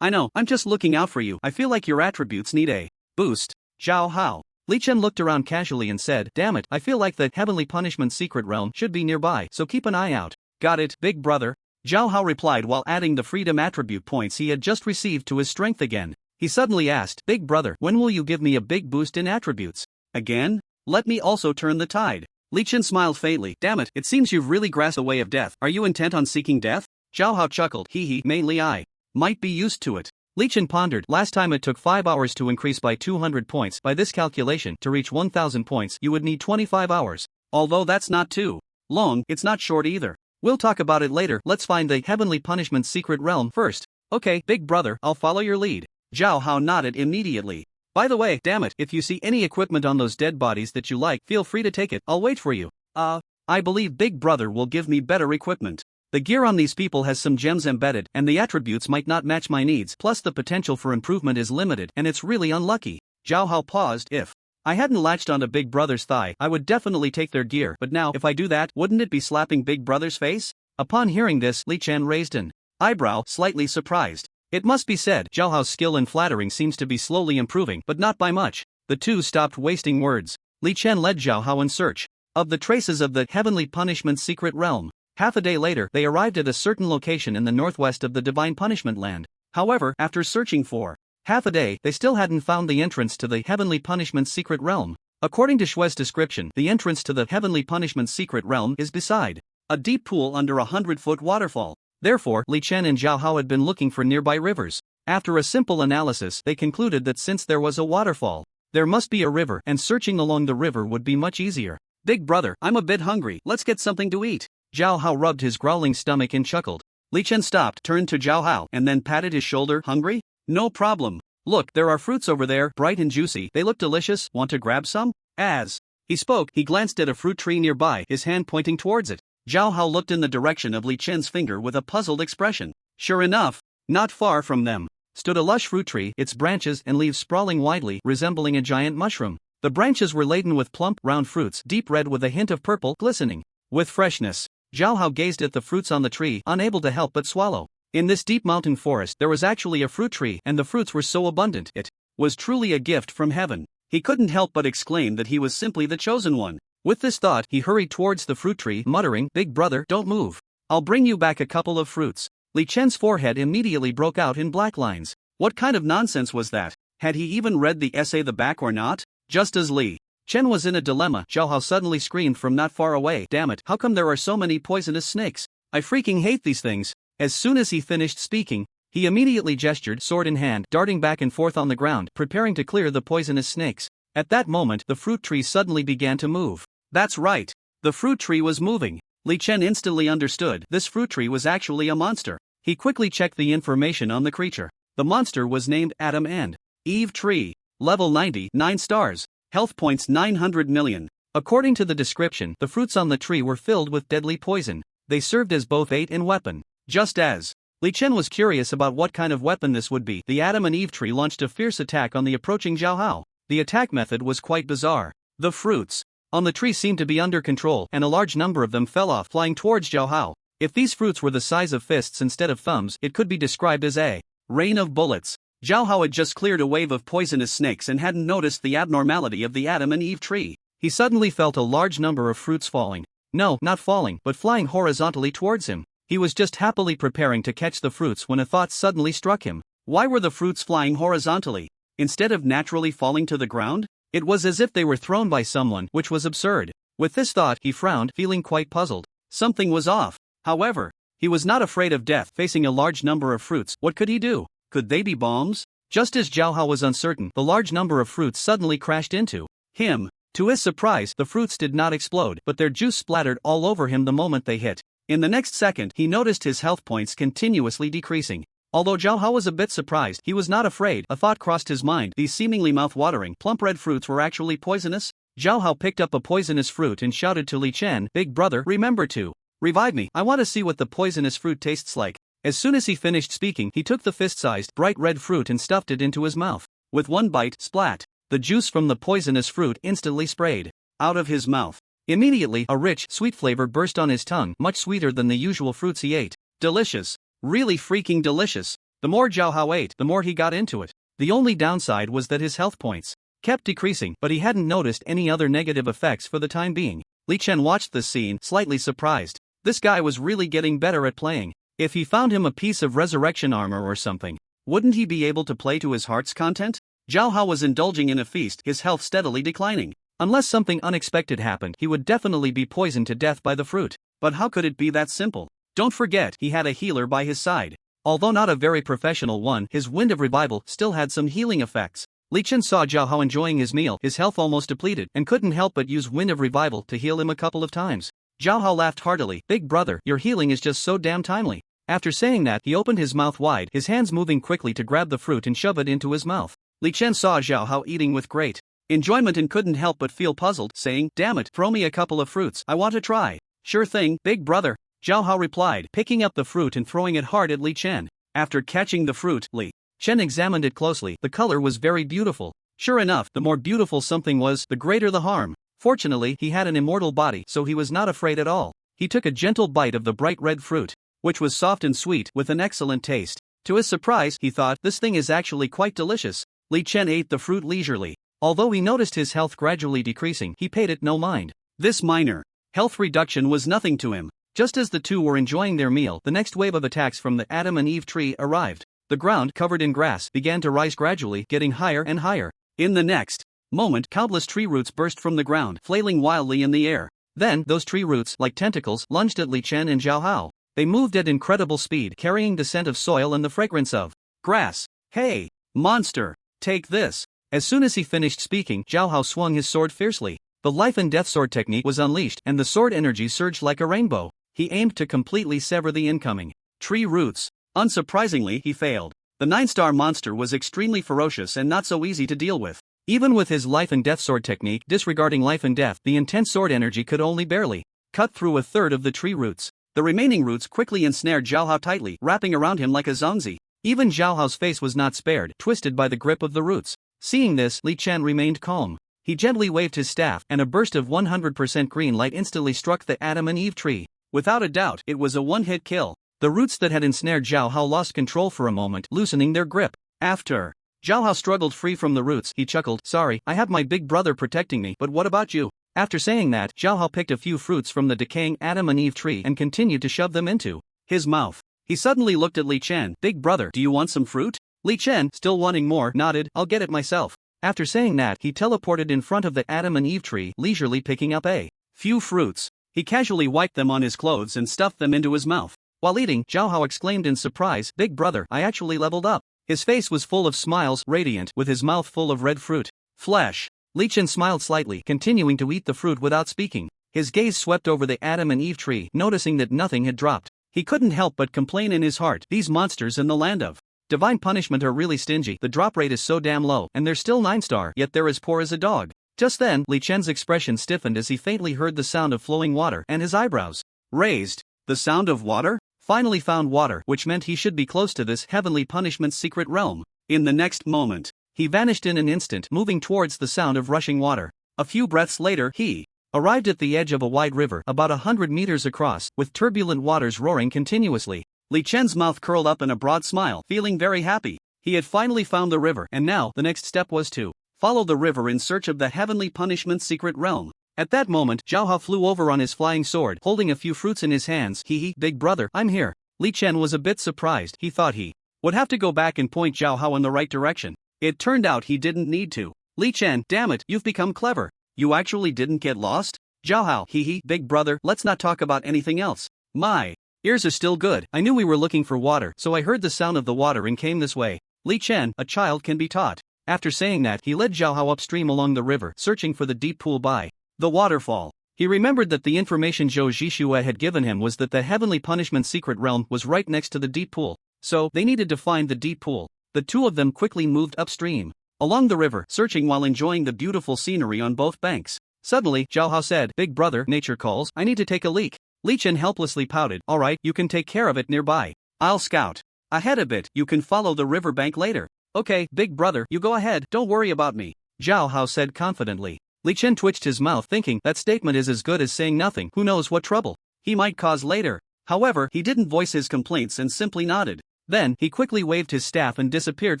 I know, I'm just looking out for you, I feel like your attributes need a boost. Zhao Hao. Li Chen looked around casually and said, damn it, I feel like the Heavenly Punishment Secret Realm should be nearby, so keep an eye out. Got it, big brother. Zhao Hao replied while adding the freedom attribute points he had just received to his strength again. He suddenly asked, big brother, when will you give me a big boost in attributes? Again? Let me also turn the tide. Li Chen smiled faintly. Damn it, it seems you've really grasped the way of death. Are you intent on seeking death? Zhao Hao chuckled. Hee, mainly I might be used to it. Li Chen pondered. Last time it took 5 hours to increase by 200 points. By this calculation, to reach 1000 points, you would need 25 hours. Although that's not too long, it's not short either. We'll talk about it later. Let's find the Heavenly Punishment Secret Realm first. Okay, big brother, I'll follow your lead. Zhao Hao nodded immediately. By the way, damn it, if you see any equipment on those dead bodies that you like, feel free to take it. I'll wait for you. I believe big brother will give me better equipment. The gear on these people has some gems embedded, and the attributes might not match my needs, plus the potential for improvement is limited, and it's really unlucky. Zhao Hao paused. If I hadn't latched onto Big Brother's thigh, I would definitely take their gear, but now, if I do that, wouldn't it be slapping Big Brother's face? Upon hearing this, Li Chen raised an eyebrow, slightly surprised. It must be said, Zhao Hao's skill in flattering seems to be slowly improving, but not by much. The two stopped wasting words. Li Chen led Zhao Hao in search of the traces of the Heavenly Punishment Secret Realm. Half a day later, they arrived at a certain location in the northwest of the Divine Punishment Land. However, after searching for half a day, they still hadn't found the entrance to the Heavenly Punishment Secret Realm. According to Shue's description, the entrance to the Heavenly Punishment Secret Realm is beside a deep pool under a 100-foot waterfall. Therefore, Li Chen and Zhao Hao had been looking for nearby rivers. After a simple analysis, they concluded that since there was a waterfall, there must be a river, and searching along the river would be much easier. Big brother, I'm a bit hungry, let's get something to eat. Zhao Hao rubbed his growling stomach and chuckled. Li Chen stopped, turned to Zhao Hao, and then patted his shoulder. Hungry? No problem. Look, there are fruits over there, bright and juicy. They look delicious. Want to grab some? As he spoke, he glanced at a fruit tree nearby, his hand pointing towards it. Zhao Hao looked in the direction of Li Chen's finger with a puzzled expression. Sure enough, not far from them stood a lush fruit tree, its branches and leaves sprawling widely, resembling a giant mushroom. The branches were laden with plump, round fruits, deep red with a hint of purple, glistening with freshness. Zhao Hao gazed at the fruits on the tree, unable to help but swallow. In this deep mountain forest, there was actually a fruit tree, and the fruits were so abundant, it was truly a gift from heaven. He couldn't help but exclaim that he was simply the chosen one. With this thought, he hurried towards the fruit tree, muttering, Big brother, don't move. I'll bring you back a couple of fruits. Li Chen's forehead immediately broke out in black lines. What kind of nonsense was that? Had he even read the essay the back or not? Just as Li Chen was in a dilemma, Zhao Hao suddenly screamed from not far away, damn it, how come there are so many poisonous snakes? I freaking hate these things. As soon as he finished speaking, he immediately gestured, sword in hand, darting back and forth on the ground, preparing to clear the poisonous snakes. At that moment, the fruit tree suddenly began to move. That's right. The fruit tree was moving. Li Chen instantly understood, this fruit tree was actually a monster. He quickly checked the information on the creature. The monster was named Adam and Eve Tree. Level 90, 9 stars. Health points 900 million. According to the description, the fruits on the tree were filled with deadly poison. They served as both bait and weapon. Just as Li Chen was curious about what kind of weapon this would be, the Adam and Eve tree launched a fierce attack on the approaching Zhao Hao. The attack method was quite bizarre. The fruits on the tree seemed to be under control, and a large number of them fell off, flying towards Zhao Hao. If these fruits were the size of fists instead of thumbs, it could be described as a rain of bullets. Zhao Hao had just cleared a wave of poisonous snakes and hadn't noticed the abnormality of the Adam and Eve tree. He suddenly felt a large number of fruits falling. No, not falling, but flying horizontally towards him. He was just happily preparing to catch the fruits when a thought suddenly struck him. Why were the fruits flying horizontally, instead of naturally falling to the ground? It was as if they were thrown by someone, which was absurd. With this thought, he frowned, feeling quite puzzled. Something was off. However, he was not afraid of death. Facing a large number of fruits, what could he do? Could they be bombs? Just as Zhao Hao was uncertain, the large number of fruits suddenly crashed into him. To his surprise, the fruits did not explode, but their juice splattered all over him the moment they hit. In the next second, he noticed his health points continuously decreasing. Although Zhao Hao was a bit surprised, he was not afraid. A thought crossed his mind. These seemingly mouth-watering, plump red fruits were actually poisonous? Zhao Hao picked up a poisonous fruit and shouted to Li Chen, "Big brother, remember to revive me. I want to see what the poisonous fruit tastes like." As soon as he finished speaking, he took the fist-sized, bright red fruit and stuffed it into his mouth. With one bite, splat, the juice from the poisonous fruit instantly sprayed out of his mouth. Immediately, a rich, sweet flavor burst on his tongue, much sweeter than the usual fruits he ate. Delicious. Really freaking delicious. The more Zhao Hao ate, the more he got into it. The only downside was that his health points kept decreasing, but he hadn't noticed any other negative effects for the time being. Li Chen watched the scene, slightly surprised. This guy was really getting better at playing. If he found him a piece of resurrection armor or something, wouldn't he be able to play to his heart's content? Zhao Hao was indulging in a feast, his health steadily declining. Unless something unexpected happened, he would definitely be poisoned to death by the fruit. But how could it be that simple? Don't forget, he had a healer by his side. Although not a very professional one, his Wind of Revival still had some healing effects. Li Chen saw Zhao Hao enjoying his meal, his health almost depleted, and couldn't help but use Wind of Revival to heal him a couple of times. Zhao Hao laughed heartily. "Big brother, your healing is just so damn timely." After saying that, he opened his mouth wide, his hands moving quickly to grab the fruit and shove it into his mouth. Li Chen saw Zhao Hao eating with great enjoyment and couldn't help but feel puzzled, saying, "Damn it, throw me a couple of fruits, I want to try." "Sure thing, big brother," Zhao Hao replied, picking up the fruit and throwing it hard at Li Chen. After catching the fruit, Li Chen examined it closely. The color was very beautiful. Sure enough, the more beautiful something was, the greater the harm. Fortunately, he had an immortal body, so he was not afraid at all. He took a gentle bite of the bright red fruit, which was soft and sweet, with an excellent taste. To his surprise, he thought, "This thing is actually quite delicious." Li Chen ate the fruit leisurely. Although he noticed his health gradually decreasing, he paid it no mind. This minor health reduction was nothing to him. Just as the two were enjoying their meal, the next wave of attacks from the Adam and Eve tree arrived. The ground, covered in grass, began to rise gradually, getting higher and higher. In the next moment, countless tree roots burst from the ground, flailing wildly in the air. Then, those tree roots, like tentacles, lunged at Li Chen and Zhao Hao. They moved at incredible speed, carrying the scent of soil and the fragrance of grass. "Hey, monster, take this." As soon as he finished speaking, Zhao Hao swung his sword fiercely. The life and death sword technique was unleashed, and the sword energy surged like a rainbow. He aimed to completely sever the incoming tree roots. Unsurprisingly, he failed. The 9-star monster was extremely ferocious and not so easy to deal with. Even with his life and death sword technique, disregarding life and death, the intense sword energy could only barely cut through a third of the tree roots. The remaining roots quickly ensnared Zhao Hao tightly, wrapping around him like a zongzi. Even Zhao Hao's face was not spared, twisted by the grip of the roots. Seeing this, Li Chen remained calm. He gently waved his staff, and a burst of 100% green light instantly struck the Adam and Eve tree. Without a doubt, it was a one-hit kill. The roots that had ensnared Zhao Hao lost control for a moment, loosening their grip. After Zhao Hao struggled free from the roots, he chuckled, "Sorry, I have my big brother protecting me, but what about you?" After saying that, Zhao Hao picked a few fruits from the decaying Adam and Eve tree and continued to shove them into his mouth. He suddenly looked at Li Chen. "Big brother, do you want some fruit?" Li Chen, still wanting more, nodded, "I'll get it myself." After saying that, he teleported in front of the Adam and Eve tree, leisurely picking up a few fruits. He casually wiped them on his clothes and stuffed them into his mouth. While eating, Zhao Hao exclaimed in surprise, "Big brother, I actually leveled up." His face was full of smiles, radiant, with his mouth full of red fruit flesh. Li Chen smiled slightly, continuing to eat the fruit without speaking. His gaze swept over the Adam and Eve tree, noticing that nothing had dropped. He couldn't help but complain in his heart, "These monsters in the land of divine punishment are really stingy. The drop rate is so damn low, and they're still 9-star, yet they're as poor as a dog." Just then, Li Chen's expression stiffened as he faintly heard the sound of flowing water, and his eyebrows raised. The sound of water? Finally found water, which meant he should be close to this heavenly punishment's secret realm. In the next moment, he vanished in an instant, moving towards the sound of rushing water. A few breaths later, he arrived at the edge of a wide river about 100 meters across, with turbulent waters roaring continuously. Li Chen's mouth curled up in a broad smile, feeling very happy. He had finally found the river, and now the next step was to follow the river in search of the heavenly punishment secret realm. At that moment, Zhao Hao flew over on his flying sword, holding a few fruits in his hands. Hee, big brother, I'm here. Li Chen was a bit surprised. He thought he would have to go back and point Zhao Hao in the right direction. It turned out he didn't need to. Li Chen, damn it, you've become clever. You actually didn't get lost? Zhao Hao, hee, big brother, let's not talk about anything else. My ears are still good. I knew we were looking for water, so I heard the sound of the water and came this way. Li Chen, a child can be taught. After saying that, he led Zhao Hao upstream along the river, searching for the deep pool by the waterfall. He remembered that the information Zhou Zhixue had given him was that the heavenly punishment secret realm was right next to the deep pool, so they needed to find the deep pool. The two of them quickly moved upstream along the river, searching while enjoying the beautiful scenery on both banks. Suddenly, Zhao Hao said, "Big brother, nature calls, I need to take a leak." Li Chen helplessly pouted, "Alright, you can take care of it nearby. I'll scout ahead a bit, you can follow the riverbank later." "Okay, big brother, you go ahead, don't worry about me," Zhao Hao said confidently. Li Chen twitched his mouth, thinking that statement is as good as saying nothing. Who knows what trouble he might cause later. However, he didn't voice his complaints and simply nodded. Then, he quickly waved his staff and disappeared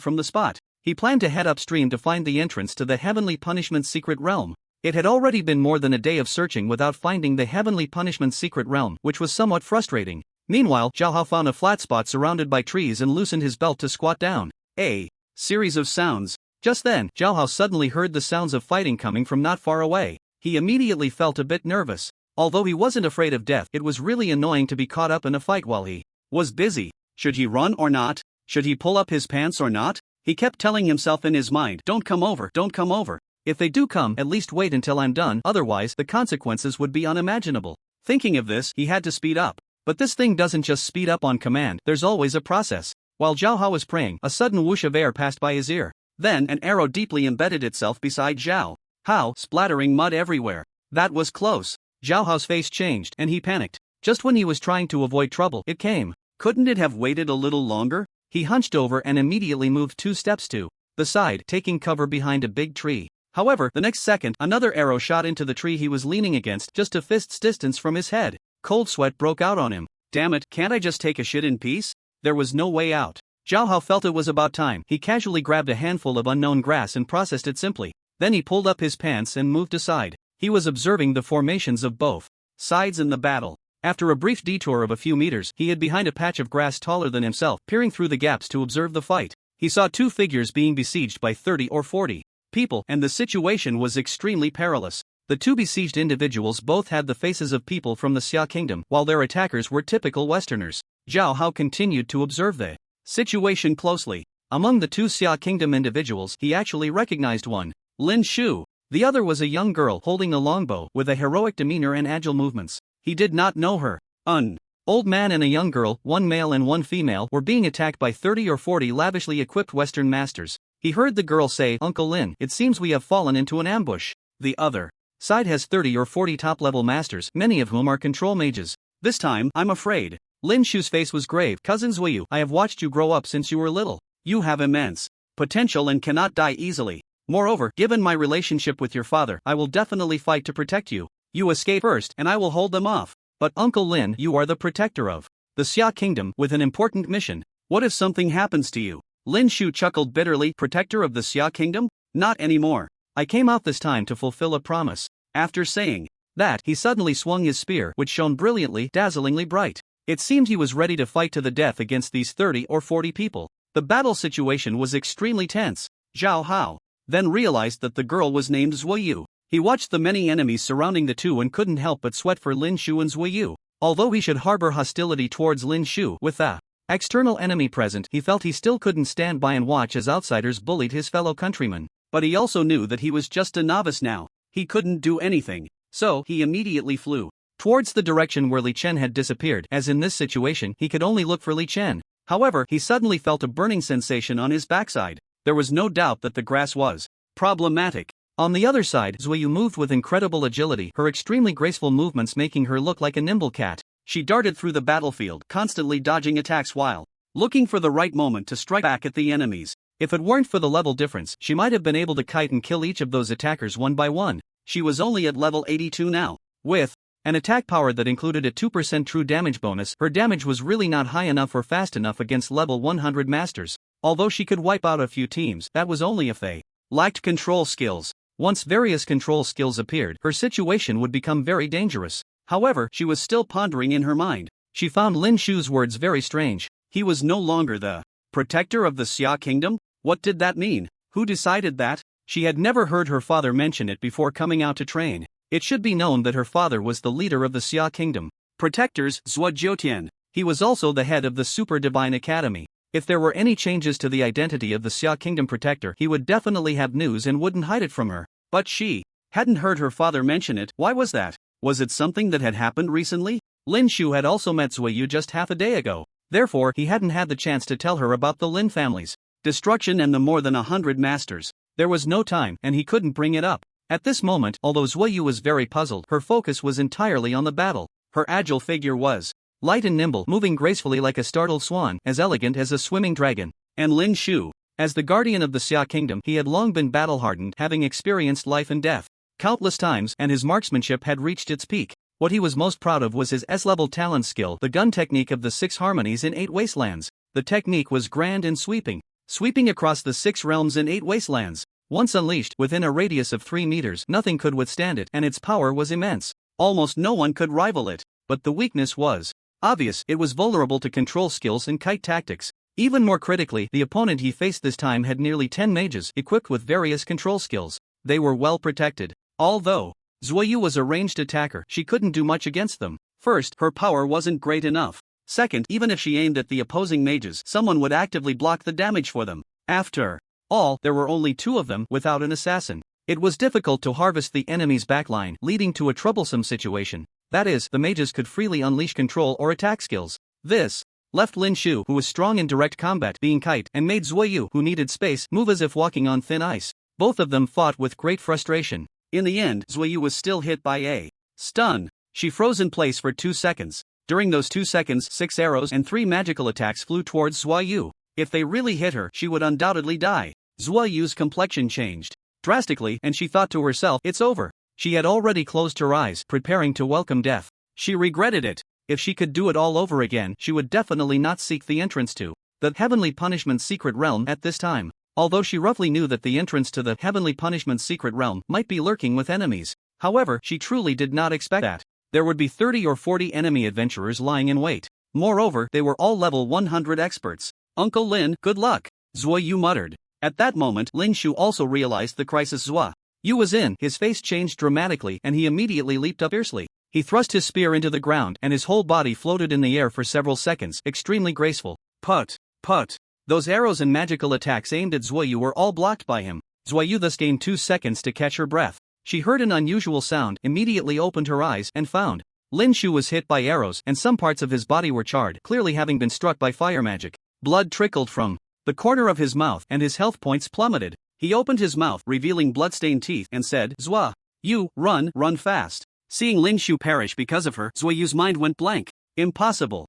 from the spot. He planned to head upstream to find the entrance to the heavenly punishment secret realm. It had already been more than a day of searching without finding the heavenly punishment secret realm, which was somewhat frustrating. Meanwhile, Zhao Hao found a flat spot surrounded by trees and loosened his belt to squat down. A series of sounds. Just then, Zhao Hao suddenly heard the sounds of fighting coming from not far away. He immediately felt a bit nervous. Although he wasn't afraid of death, it was really annoying to be caught up in a fight while he was busy. Should he run or not? Should he pull up his pants or not? He kept telling himself in his mind, don't come over, don't come over. If they do come, at least wait until I'm done, otherwise the consequences would be unimaginable. Thinking of this, he had to speed up. But this thing doesn't just speed up on command, there's always a process. While Zhao Hao was praying, a sudden whoosh of air passed by his ear. Then, an arrow deeply embedded itself beside Zhao Hao, splattering mud everywhere. That was close. Zhao Hao's face changed, and he panicked. Just when he was trying to avoid trouble, it came. Couldn't it have waited a little longer? He hunched over and immediately moved 2 steps to the side, taking cover behind a big tree. However, the next second, another arrow shot into the tree he was leaning against, just a fist's distance from his head. Cold sweat broke out on him. Damn it, can't I just take a shit in peace? There was no way out. Zhao Hao felt it was about time. He casually grabbed a handful of unknown grass and processed it simply. Then he pulled up his pants and moved aside. He was observing the formations of both sides in the battle. After a brief detour of a few meters, he hid behind a patch of grass taller than himself, peering through the gaps to observe the fight. He saw 2 figures being besieged by 30 or 40 people, and the situation was extremely perilous. The 2 besieged individuals both had the faces of people from the Xia kingdom, while their attackers were typical Westerners. Zhao Hao continued to observe the situation closely. Among the 2 Xia kingdom individuals, he actually recognized one, Lin Shu. The other was a young girl holding a longbow, with a heroic demeanor and agile movements. He did not know her. An old man and a young girl, one male and one female, were being attacked by 30 or 40 lavishly equipped Western masters. He heard the girl say, "Uncle Lin, it seems we have fallen into an ambush." The other side has 30 or 40 top-level masters, many of whom are control mages. "This time, I'm afraid." Lin Shu's face was grave. "Cousin Zuiyu, I have watched you grow up since you were little. You have immense potential and cannot die easily. Moreover, given my relationship with your father, I will definitely fight to protect you. You escape first, and I will hold them off. But Uncle Lin, you are the protector of the Xia kingdom, with an important mission. What if something happens to you?" Lin Shu chuckled bitterly. "Protector of the Xia kingdom? Not anymore. I came out this time to fulfill a promise." After saying that, he suddenly swung his spear, which shone brilliantly, dazzlingly bright. It seemed he was ready to fight to the death against these 30 or 40 people. The battle situation was extremely tense. Zhao Hao then realized that the girl was named Zuiyu. He watched the many enemies surrounding the two and couldn't help but sweat for Lin Shu and Zuiyu. Although he should harbor hostility towards Lin Shu with the external enemy present, he felt he still couldn't stand by and watch as outsiders bullied his fellow countrymen. But he also knew that he was just a novice now. He couldn't do anything. So, he immediately flew towards the direction where Li Chen had disappeared, as in this situation, he could only look for Li Chen. However, he suddenly felt a burning sensation on his backside. There was no doubt that the grass was problematic. On the other side, Zuiyu moved with incredible agility, her extremely graceful movements making her look like a nimble cat. She darted through the battlefield, constantly dodging attacks while looking for the right moment to strike back at the enemies. If it weren't for the level difference, she might have been able to kite and kill each of those attackers one by one. She was only at level 82 now. With an attack power that included a 2% true damage bonus, her damage was really not high enough or fast enough against level 100 masters. Although she could wipe out a few teams, that was only if they lacked control skills. Once various control skills appeared, her situation would become very dangerous. However, she was still pondering in her mind. She found Lin Shu's words very strange. He was no longer the protector of the Xia kingdom? What did that mean? Who decided that? She had never heard her father mention it before coming out to train. It should be known that her father was the leader of the Xia kingdom. Protectors, Zhuo Jiutian. He was also the head of the Super Divine Academy. If there were any changes to the identity of the Xia kingdom protector, he would definitely have news and wouldn't hide it from her. But she hadn't heard her father mention it. Why was that? Was it something that had happened recently? Lin Shu had also met Zuoyu just half a day ago. Therefore, he hadn't had the chance to tell her about the Lin family's destruction and the more than 100 masters. There was no time, and he couldn't bring it up. At this moment, although Zuoyu was very puzzled, her focus was entirely on the battle. Her agile figure was light and nimble, moving gracefully like a startled swan, as elegant as a swimming dragon. And Lin Shu, as the guardian of the Xia kingdom, he had long been battle-hardened, having experienced life and death countless times, and his marksmanship had reached its peak. What he was most proud of was his S-level talent skill, the gun technique of the 6 harmonies in 8 wastelands. The technique was grand and sweeping across the 6 realms in 8 wastelands. Once unleashed, within a radius of 3 meters, nothing could withstand it, and its power was immense. Almost no one could rival it. But the weakness was obvious. It was vulnerable to control skills and kite tactics. Even more critically, the opponent he faced this time had nearly 10 mages, equipped with various control skills. They were well protected. Although Zuoyu was a ranged attacker, she couldn't do much against them. First, her power wasn't great enough. Second, even if she aimed at the opposing mages, someone would actively block the damage for them. After all, there were only 2 of them, without an assassin. It was difficult to harvest the enemy's backline, leading to a troublesome situation. That is, the mages could freely unleash control or attack skills. This left Lin Shu, who was strong in direct combat, being kite, and made Zuoyu, who needed space, move as if walking on thin ice. Both of them fought with great frustration. In the end, Zuoyu was still hit by a stun. She froze in place for 2 seconds. During those 2 seconds, 6 arrows and 3 magical attacks flew towards Zuoyu. If they really hit her, she would undoubtedly die. Zuoyu's complexion changed drastically, and she thought to herself, it's over. She had already closed her eyes, preparing to welcome death. She regretted it. If she could do it all over again, she would definitely not seek the entrance to the Heavenly Punishment Secret Realm at this time. Although she roughly knew that the entrance to the Heavenly Punishment Secret Realm might be lurking with enemies. However, she truly did not expect that. There would be 30 or 40 enemy adventurers lying in wait. Moreover, they were all level 100 experts. Uncle Lin, good luck, Zuoyu muttered. At that moment, Lin Shu also realized the crisis Zuoyu was in. His face changed dramatically, and he immediately leaped up fiercely. He thrust his spear into the ground, and his whole body floated in the air for several seconds, extremely graceful. Put. Those arrows and magical attacks aimed at Zuoyu were all blocked by him. Zuoyu thus gained 2 seconds to catch her breath. She heard an unusual sound, immediately opened her eyes, and found Lin Shu was hit by arrows, and some parts of his body were charred, clearly having been struck by fire magic. Blood trickled from the corner of his mouth, and his health points plummeted. He opened his mouth, revealing bloodstained teeth, and said, Zuoyu, run fast. Seeing Lin Shu perish because of her, Zuoyu's mind went blank. Impossible.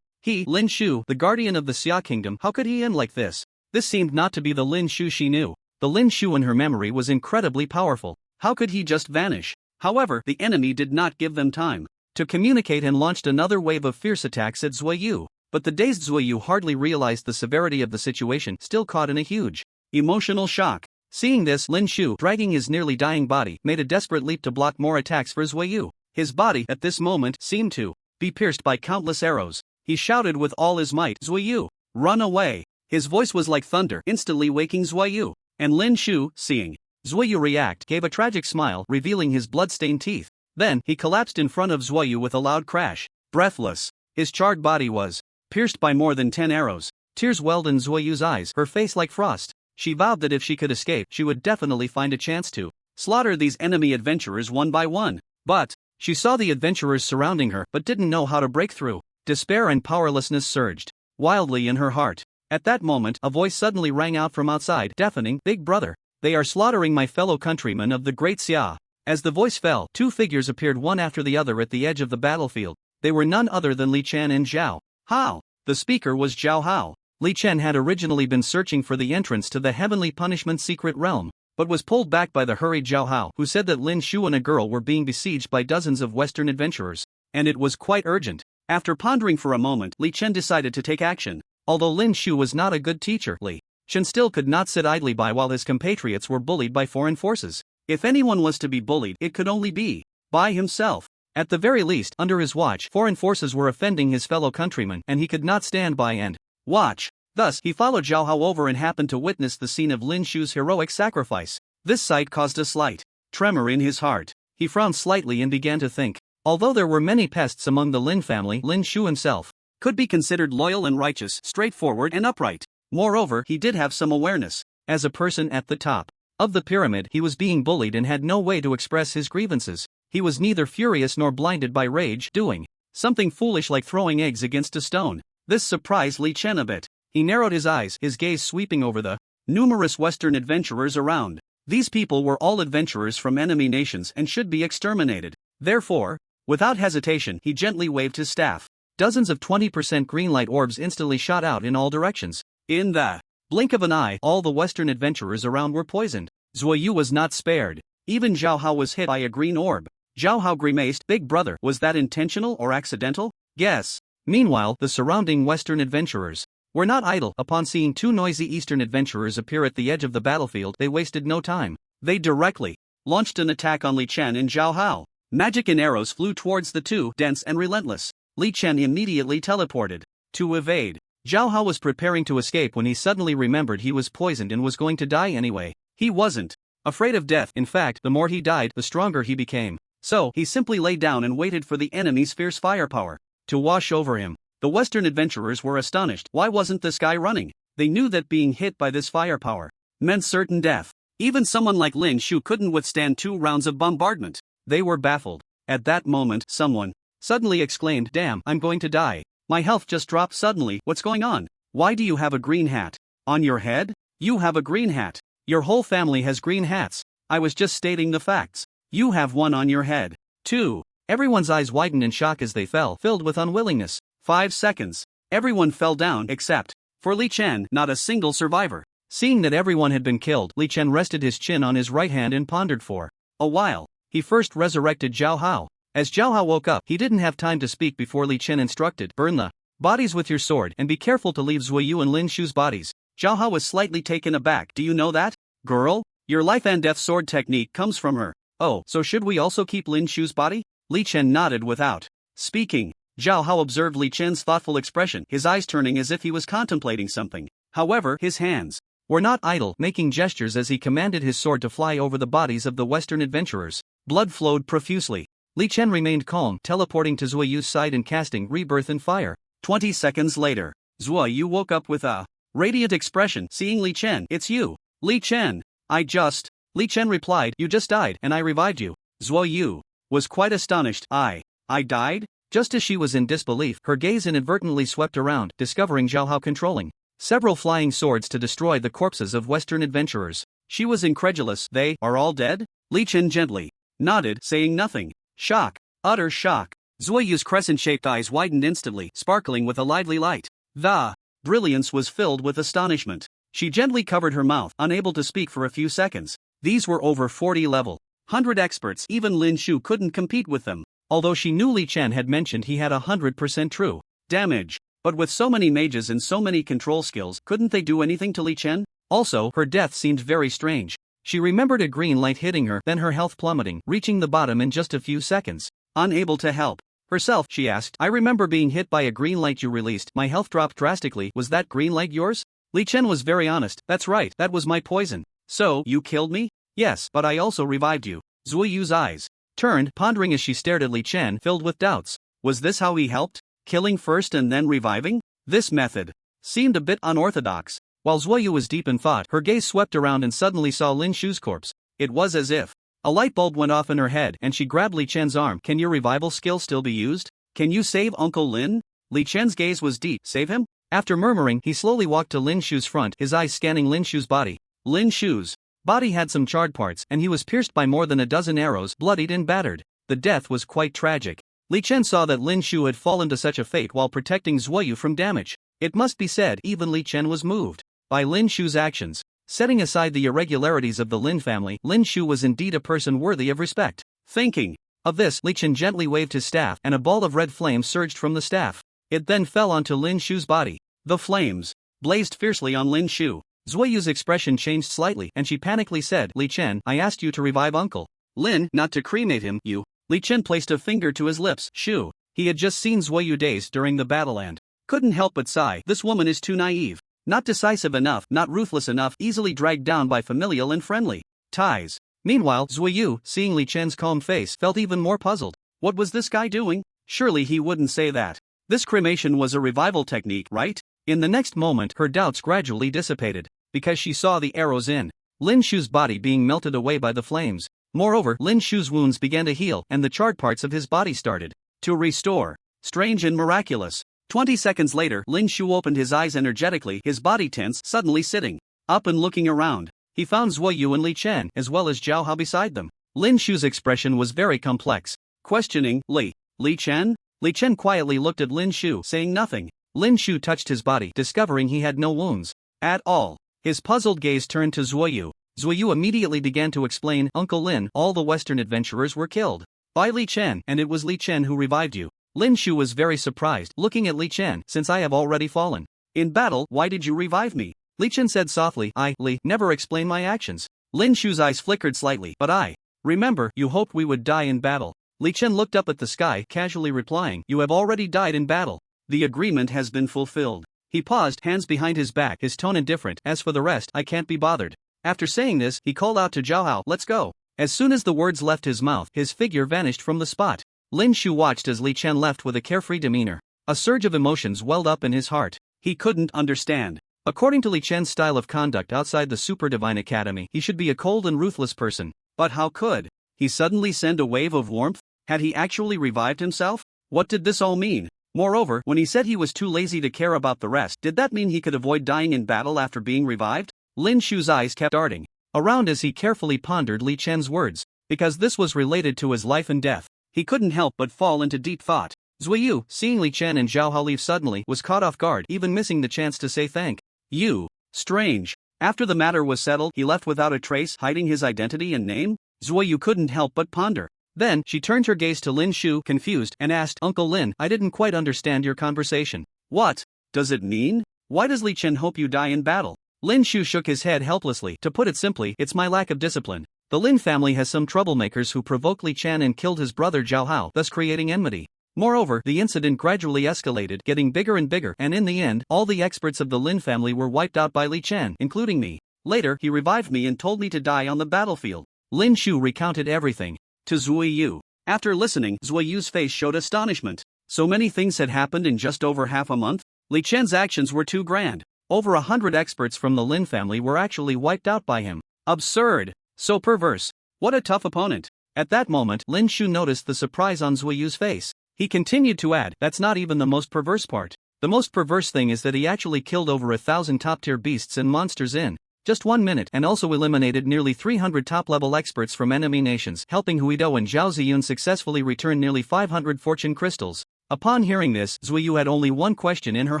He, Lin Shu, the guardian of the Xia kingdom, how could he end like this? This seemed not to be the Lin Shu she knew. The Lin Shu in her memory was incredibly powerful. How could he just vanish? However, the enemy did not give them time to communicate and launched another wave of fierce attacks at Zuoyu. But the dazed Zuoyu hardly realized the severity of the situation, still caught in a huge emotional shock. Seeing this, Lin Shu, dragging his nearly dying body, made a desperate leap to block more attacks for Zuoyu. His body, at this moment, seemed to be pierced by countless arrows. He shouted with all his might, Zuoyu, run away. His voice was like thunder, instantly waking Zuoyu. And Lin Shu, seeing Zuoyu react, gave a tragic smile, revealing his blood-stained teeth. Then, he collapsed in front of Zuoyu with a loud crash. Breathless, his charred body was pierced by more than 10 arrows. Tears welled in Zuoyu's eyes, her face like frost. She vowed that if she could escape, she would definitely find a chance to slaughter these enemy adventurers one by one. But she saw the adventurers surrounding her, but didn't know how to break through. Despair and powerlessness surged wildly in her heart. At that moment, a voice suddenly rang out from outside, deafening, Big brother, they are slaughtering my fellow countrymen of the Great Xia. As the voice fell, 2 figures appeared one after the other at the edge of the battlefield. They were none other than Li Chen and Zhao Hao. The speaker was Zhao Hao. Li Chen had originally been searching for the entrance to the Heavenly Punishment Secret Realm. but was pulled back by the hurried Zhao Hao, who said that Lin Shu and a girl were being besieged by dozens of Western adventurers, and it was quite urgent. After pondering for a moment, Li Chen decided to take action. Although Lin Shu was not a good teacher, Li Chen still could not sit idly by while his compatriots were bullied by foreign forces. If anyone was to be bullied, it could only be by himself. At the very least, under his watch, foreign forces were offending his fellow countrymen, and he could not stand by and watch. Thus, he followed Zhao Hao over and happened to witness the scene of Lin Shu's heroic sacrifice. This sight caused a slight tremor in his heart. He frowned slightly and began to think. Although there were many pests among the Lin family, Lin Shu himself could be considered loyal and righteous, straightforward and upright. Moreover, he did have some awareness. As a person at the top of the pyramid, he was being bullied and had no way to express his grievances. He was neither furious nor blinded by rage, doing something foolish like throwing eggs against a stone. This surprised Li Chen a bit. He narrowed his eyes, his gaze sweeping over the numerous Western adventurers around. These people were all adventurers from enemy nations and should be exterminated. Therefore, without hesitation, he gently waved his staff. Dozens of 20% green light orbs instantly shot out in all directions. In the blink of an eye, all the Western adventurers around were poisoned. Zuo Yu was not spared. Even Zhao Hao was hit by a green orb. Zhao Hao grimaced. Big brother, was that intentional or accidental? Guess. Meanwhile, the surrounding Western adventurers were not idle. Upon seeing two noisy Eastern adventurers appear at the edge of the battlefield, they wasted no time. They directly launched an attack on Li Chen and Zhao Hao. Magic and arrows flew towards the two, dense and relentless. Li Chen immediately teleported to evade. Zhao Hao was preparing to escape when he suddenly remembered he was poisoned and was going to die anyway. He wasn't afraid of death. In fact, the more he died, the stronger he became. So, he simply lay down and waited for the enemy's fierce firepower to wash over him. The Western adventurers were astonished. Why wasn't this guy running? They knew that being hit by this firepower meant certain death. Even someone like Lin Shu couldn't withstand 2 rounds of bombardment. They were baffled. At that moment, someone suddenly exclaimed, "Damn, I'm going to die. My health just dropped suddenly. What's going on? Why do you have a green hat on your head? You have a green hat. Your whole family has green hats. I was just stating the facts. You have one on your head, too." Everyone's eyes widened in shock as they fell, filled with unwillingness. 5 seconds. Everyone fell down except for Li Chen, not a single survivor. Seeing that everyone had been killed, Li Chen rested his chin on his right hand and pondered for a while. He first resurrected Zhao Hao. As Zhao Hao woke up, he didn't have time to speak before Li Chen instructed, "Burn the bodies with your sword and be careful to leave Zuo Yu and Lin Shu's bodies." Zhao Hao was slightly taken aback. "Do you know that, girl? Your life and death sword technique comes from her." "Oh, so should we also keep Lin Shu's body?" Li Chen nodded without speaking. Zhao Hao observed Li Chen's thoughtful expression, his eyes turning as if he was contemplating something. However, his hands were not idle, making gestures as he commanded his sword to fly over the bodies of the Western adventurers. Blood flowed profusely. Li Chen remained calm, teleporting to Zuo Yu's side and casting Rebirth and Fire. 20 seconds later, Zuo Yu woke up with a radiant expression. Seeing Li Chen, "It's you, Li Chen." Li Chen replied, "You just died, and I revived you." Zuo Yu was quite astonished. I died?" Just as she was in disbelief, her gaze inadvertently swept around, discovering Zhao Hao controlling several flying swords to destroy the corpses of Western adventurers. She was incredulous. "They are all dead?" Li Chen gently nodded, saying nothing. Shock. Utter shock. Zuo Yu's crescent-shaped eyes widened instantly, sparkling with a lively light. The brilliance was filled with astonishment. She gently covered her mouth, unable to speak for a few seconds. These were over 40 level 100 experts. Even Lin Shu couldn't compete with them. Although she knew Li Chen had mentioned he had 100% true damage. But with so many mages and so many control skills, couldn't they do anything to Li Chen? Also, her death seemed very strange. She remembered a green light hitting her, then her health plummeting, reaching the bottom in just a few seconds. Unable to help herself, she asked, "I remember being hit by a green light you released. My health dropped drastically. Was that green light yours?" Li Chen was very honest. "That's right, that was my poison." "So, you killed me?" "Yes, but I also revived you." Zuo Yu's eyes turned, pondering as she stared at Li Chen, filled with doubts. Was this how he helped? Killing first and then reviving? This method seemed a bit unorthodox. While Zuo Yu was deep in thought, her gaze swept around and suddenly saw Lin Shu's corpse. It was as if a light bulb went off in her head, and she grabbed Li Chen's arm. "Can your revival skill still be used? Can you save Uncle Lin?" Li Chen's gaze was deep. "Save him?" After murmuring, he slowly walked to Lin Shu's front, his eyes scanning Lin Shu's body. Lin Shu's body had some charred parts, and he was pierced by more than a dozen arrows, bloodied and battered. The death was quite tragic. Li Chen saw that Lin Shu had fallen to such a fate while protecting Zuo Yu from damage. It must be said, even Li Chen was moved by Lin Shu's actions. Setting aside the irregularities of the Lin family, Lin Shu was indeed a person worthy of respect. Thinking of this, Li Chen gently waved his staff, and a ball of red flame surged from the staff. It then fell onto Lin Shu's body. The flames blazed fiercely on Lin Shu. Zuoyu's expression changed slightly, and she panically said, "Li Chen, I asked you to revive Uncle Lin, not to cremate him, you." Li Chen placed a finger to his lips. Shu. He had just seen Zuoyu dazed during the battle and couldn't help but sigh. This woman is too naive. Not decisive enough, not ruthless enough, easily dragged down by familial and friendly ties. Meanwhile, Zuoyu, seeing Li Chen's calm face, felt even more puzzled. What was this guy doing? Surely he wouldn't say that. This cremation was a revival technique, right? In the next moment, her doubts gradually dissipated, because she saw the arrows in Lin Shu's body being melted away by the flames. Moreover, Lin Shu's wounds began to heal, and the charred parts of his body started to restore. Strange and miraculous. 20 seconds later, Lin Shu opened his eyes energetically, his body tense, suddenly sitting up and looking around. He found Zuoyu and Li Chen, as well as Zhao Hao beside them. Lin Shu's expression was very complex. Questioning, Li Chen? Li Chen quietly looked at Lin Shu, saying nothing. Lin Shu touched his body, discovering he had no wounds at all. His puzzled gaze turned to Zuoyu. Zuoyu immediately began to explain, "Uncle Lin, all the Western adventurers were killed by Li Chen, and it was Li Chen who revived you." Lin Shu was very surprised, looking at Li Chen. "Since I have already fallen in battle, why did you revive me?" Li Chen said softly, Li, never explain my actions." Lin Shu's eyes flickered slightly. "But I remember, you hoped we would die in battle." Li Chen looked up at the sky, casually replying, "You have already died in battle. The agreement has been fulfilled." He paused, hands behind his back, his tone indifferent. "As for the rest, I can't be bothered." After saying this, he called out to Zhao Hao, "Let's go." As soon as the words left his mouth, his figure vanished from the spot. Lin Shu watched as Li Chen left with a carefree demeanor. A surge of emotions welled up in his heart. He couldn't understand. According to Li Chen's style of conduct outside the Super Divine Academy, he should be a cold and ruthless person. But how could he suddenly send a wave of warmth? Had he actually revived himself? What did this all mean? Moreover, when he said he was too lazy to care about the rest, did that mean he could avoid dying in battle after being revived? Lin Shu's eyes kept darting around as he carefully pondered Li Chen's words. Because this was related to his life and death, he couldn't help but fall into deep thought. Zuoyu, seeing Li Chen and Zhao Hao leave suddenly, was caught off guard, even missing the chance to say thank you. Strange. After the matter was settled, he left without a trace, hiding his identity and name? Zuoyu couldn't help but ponder. Then, she turned her gaze to Lin Shu, confused, and asked, "Uncle Lin, I didn't quite understand your conversation. What does it mean? Why does Li Chen hope you die in battle?" Lin Shu shook his head helplessly. "To put it simply, it's my lack of discipline. The Lin family has some troublemakers who provoked Li Chen and killed his brother Zhao Hao, thus creating enmity. Moreover, the incident gradually escalated, getting bigger and bigger, and in the end, all the experts of the Lin family were wiped out by Li Chen, including me. Later, he revived me and told me to die on the battlefield." Lin Shu recounted everything to Zuoyu. After listening, Zuoyu's face showed astonishment. So many things had happened in just over half a month? Li Chen's actions were too grand. Over 100 experts from the Lin family were actually wiped out by him. Absurd. So perverse. What a tough opponent. At that moment, Lin Shu noticed the surprise on Zuoyu's face. He continued to add, "That's not even the most perverse part. The most perverse thing is that he actually killed over 1,000 top-tier beasts and monsters in just 1 minute, and also eliminated nearly 300 top-level experts from enemy nations, helping Huido and Zhao Ziyun successfully return nearly 500 fortune crystals." Upon hearing this, Zuoyu had only one question in her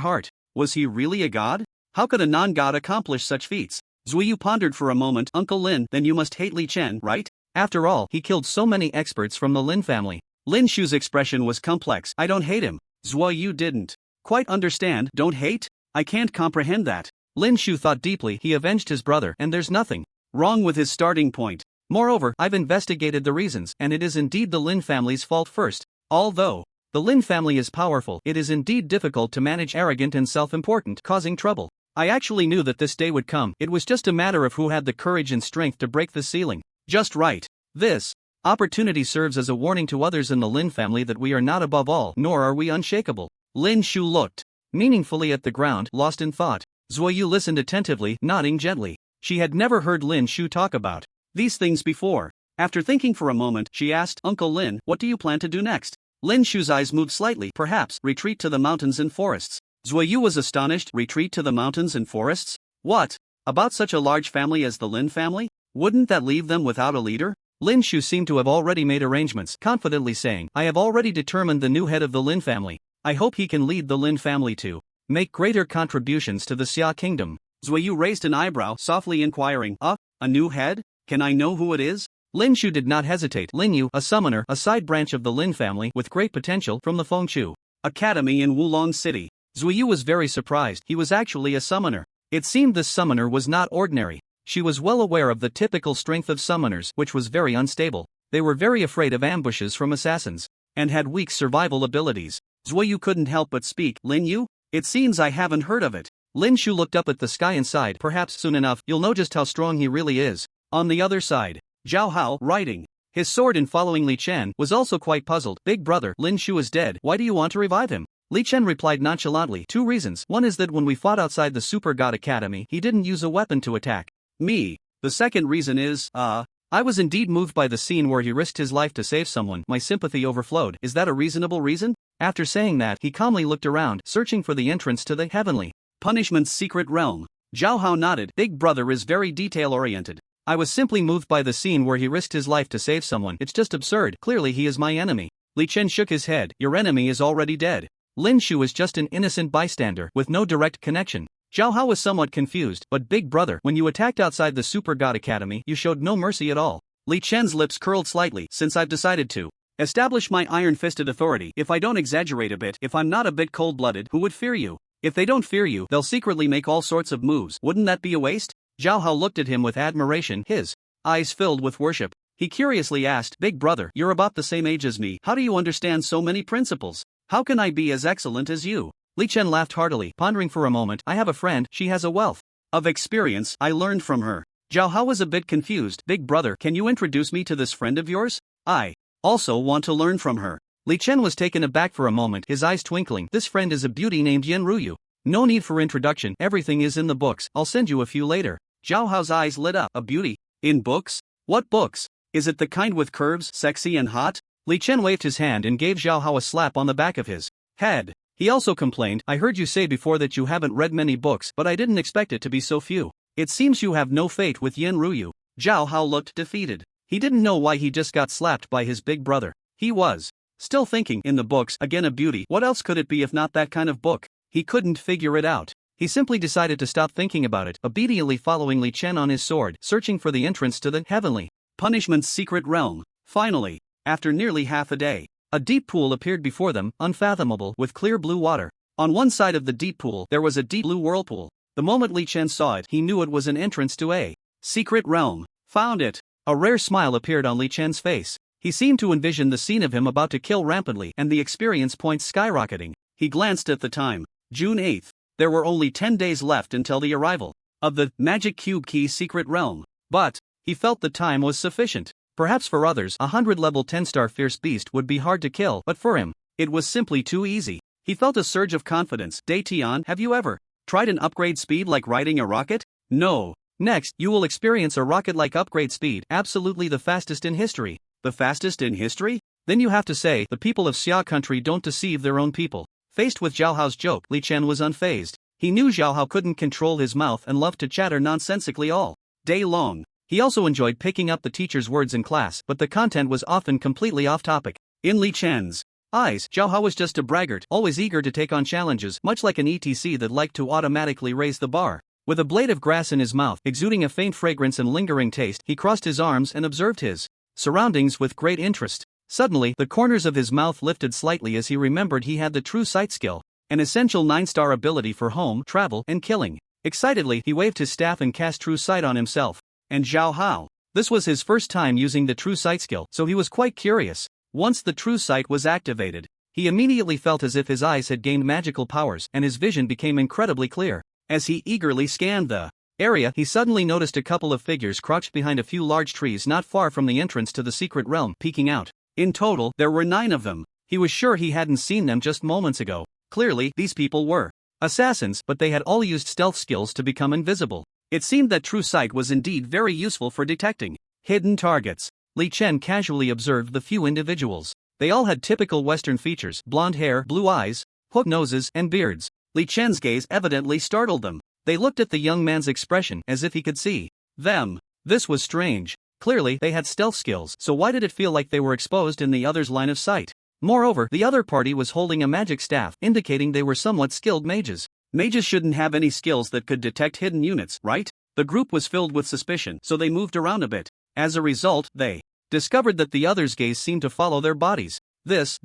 heart. Was he really a god? How could a non-god accomplish such feats? Zuoyu pondered for a moment. "Uncle Lin, then you must hate Li Chen, right? After all, he killed so many experts from the Lin family." Lin Shu's expression was complex. "I don't hate him." Zuoyu didn't quite understand. "Don't hate? I can't comprehend that." Lin Shu thought deeply. He avenged his brother, and there's nothing wrong with his starting point. Moreover, I've investigated the reasons, and it is indeed the Lin family's fault first. Although the Lin family is powerful, it is indeed difficult to manage arrogant and self-important, causing trouble. I actually knew that this day would come. It was just a matter of who had the courage and strength to break the ceiling just right. This opportunity serves as a warning to others in the Lin family that we are not above all, nor are we unshakable. Lin Shu looked meaningfully at the ground, lost in thought. Zuoyu listened attentively, nodding gently. She had never heard Lin Shu talk about these things before. After thinking for a moment, she asked, "Uncle Lin, what do you plan to do next?" Lin Shu's eyes moved slightly. "Perhaps retreat to the mountains and forests." Zuoyu was astonished. Retreat to the mountains and forests? What about such a large family as the Lin family? Wouldn't that leave them without a leader? Lin Shu seemed to have already made arrangements, confidently saying, "I have already determined the new head of the Lin family. I hope he can lead the Lin family to make greater contributions to the Xia kingdom." Zuiyu raised an eyebrow, softly inquiring, a new head? Can I know who it is? Lin Shu did not hesitate. Lin Yu, a summoner, a side branch of the Lin family with great potential from the Fengshu Academy in Wulong City. Zuiyu was very surprised. He was actually a summoner. It seemed this summoner was not ordinary. She was well aware of the typical strength of summoners, which was very unstable. They were very afraid of ambushes from assassins, and had weak survival abilities. Zuiyu couldn't help but speak. Lin Yu? It seems I haven't heard of it. Lin Shu looked up at the sky and sighed. Perhaps soon enough you'll know just how strong he really is. On the other side, Zhao Hao, writing his sword and following Li Chen, was also quite puzzled. Big brother, Lin Shu is dead. Why do you want to revive him? Li Chen replied nonchalantly. 2 reasons. One is that when we fought outside the Super God Academy, he didn't use a weapon to attack me. The second reason is, I was indeed moved by the scene where he risked his life to save someone. My sympathy overflowed. Is that a reasonable reason? After saying that, he calmly looked around, searching for the entrance to the heavenly punishment's secret realm. Zhao Hao nodded. Big brother is very detail-oriented. I was simply moved by the scene where he risked his life to save someone. It's just absurd. Clearly he is my enemy. Li Chen shook his head. Your enemy is already dead. Lin Shu is just an innocent bystander with no direct connection. Zhao Hao was somewhat confused. But big brother, when you attacked outside the Super God Academy, you showed no mercy at all. Li Chen's lips curled slightly. Since I've decided to establish my iron-fisted authority, if I don't exaggerate a bit, if I'm not a bit cold-blooded, who would fear you? If they don't fear you, they'll secretly make all sorts of moves. Wouldn't that be a waste? Zhao Hao looked at him with admiration, his eyes filled with worship. He curiously asked, Big brother, you're about the same age as me. How do you understand so many principles? How can I be as excellent as you? Li Chen laughed heartily, pondering for a moment. I have a friend, she has a wealth of experience, I learned from her. Zhao Hao was a bit confused. Big brother, can you introduce me to this friend of yours? I also want to learn from her. Li Chen was taken aback for a moment, his eyes twinkling. This friend is a beauty named Yen Ruyu. No need for introduction, everything is in the books. I'll send you a few later. Zhao Hao's eyes lit up. A beauty? In books? What books? Is it the kind with curves, sexy and hot? Li Chen waved his hand and gave Zhao Hao a slap on the back of his head. He also complained, I heard you say before that you haven't read many books, but I didn't expect it to be so few. It seems you have no fate with Yen Ruyu. Zhao Hao looked defeated. He didn't know why he just got slapped by his big brother. He was still thinking, in the books, again a beauty. What else could it be if not that kind of book? He couldn't figure it out. He simply decided to stop thinking about it, obediently following Li Chen on his sword, searching for the entrance to the heavenly punishment's secret realm. Finally, after nearly half a day, a deep pool appeared before them, unfathomable, with clear blue water. On one side of the deep pool, there was a deep blue whirlpool. The moment Li Chen saw it, he knew it was an entrance to a secret realm. Found it. A rare smile appeared on Li Chen's face. He seemed to envision the scene of him about to kill rampantly and the experience points skyrocketing. He glanced at the time. June 8th. There were only 10 days left until the arrival of the Magic Cube Key secret realm. But he felt the time was sufficient. Perhaps for others, 100 level 10-star fierce beast would be hard to kill, but for him, it was simply too easy. He felt a surge of confidence. Daetian, have you ever tried an upgrade speed like riding a rocket? No. Next, you will experience a rocket-like upgrade speed, absolutely the fastest in history. The fastest in history? Then you have to say, the people of Xia country don't deceive their own people. Faced with Zhao Hao's joke, Li Chen was unfazed. He knew Zhao Hao couldn't control his mouth and loved to chatter nonsensically all day long. He also enjoyed picking up the teacher's words in class, but the content was often completely off topic. In Li Chen's eyes, Zhao Hao was just a braggart, always eager to take on challenges, much like an ETC that liked to automatically raise the bar. With a blade of grass in his mouth, exuding a faint fragrance and lingering taste, he crossed his arms and observed his surroundings with great interest. Suddenly, the corners of his mouth lifted slightly as he remembered he had the true sight skill, an essential 9-star ability for home, travel, and killing. Excitedly, he waved his staff and cast true sight on himself and Zhao Hao. This was his first time using the true sight skill, so he was quite curious. Once the true sight was activated, he immediately felt as if his eyes had gained magical powers and his vision became incredibly clear. As he eagerly scanned the area, he suddenly noticed a couple of figures crouched behind a few large trees not far from the entrance to the secret realm, peeking out. In total, there were 9 of them. He was sure he hadn't seen them just moments ago. Clearly, these people were assassins, but they had all used stealth skills to become invisible. It seemed that true sight was indeed very useful for detecting hidden targets. Li Chen casually observed the few individuals. They all had typical Western features, blonde hair, blue eyes, hooked noses, and beards. Li Chen's gaze evidently startled them. They looked at the young man's expression as if he could see them. This was strange. Clearly, they had stealth skills, so why did it feel like they were exposed in the other's line of sight? Moreover, the other party was holding a magic staff, indicating they were somewhat skilled mages. Mages shouldn't have any skills that could detect hidden units, right? The group was filled with suspicion, so they moved around a bit. As a result, they discovered that the others' gaze seemed to follow their bodies. This.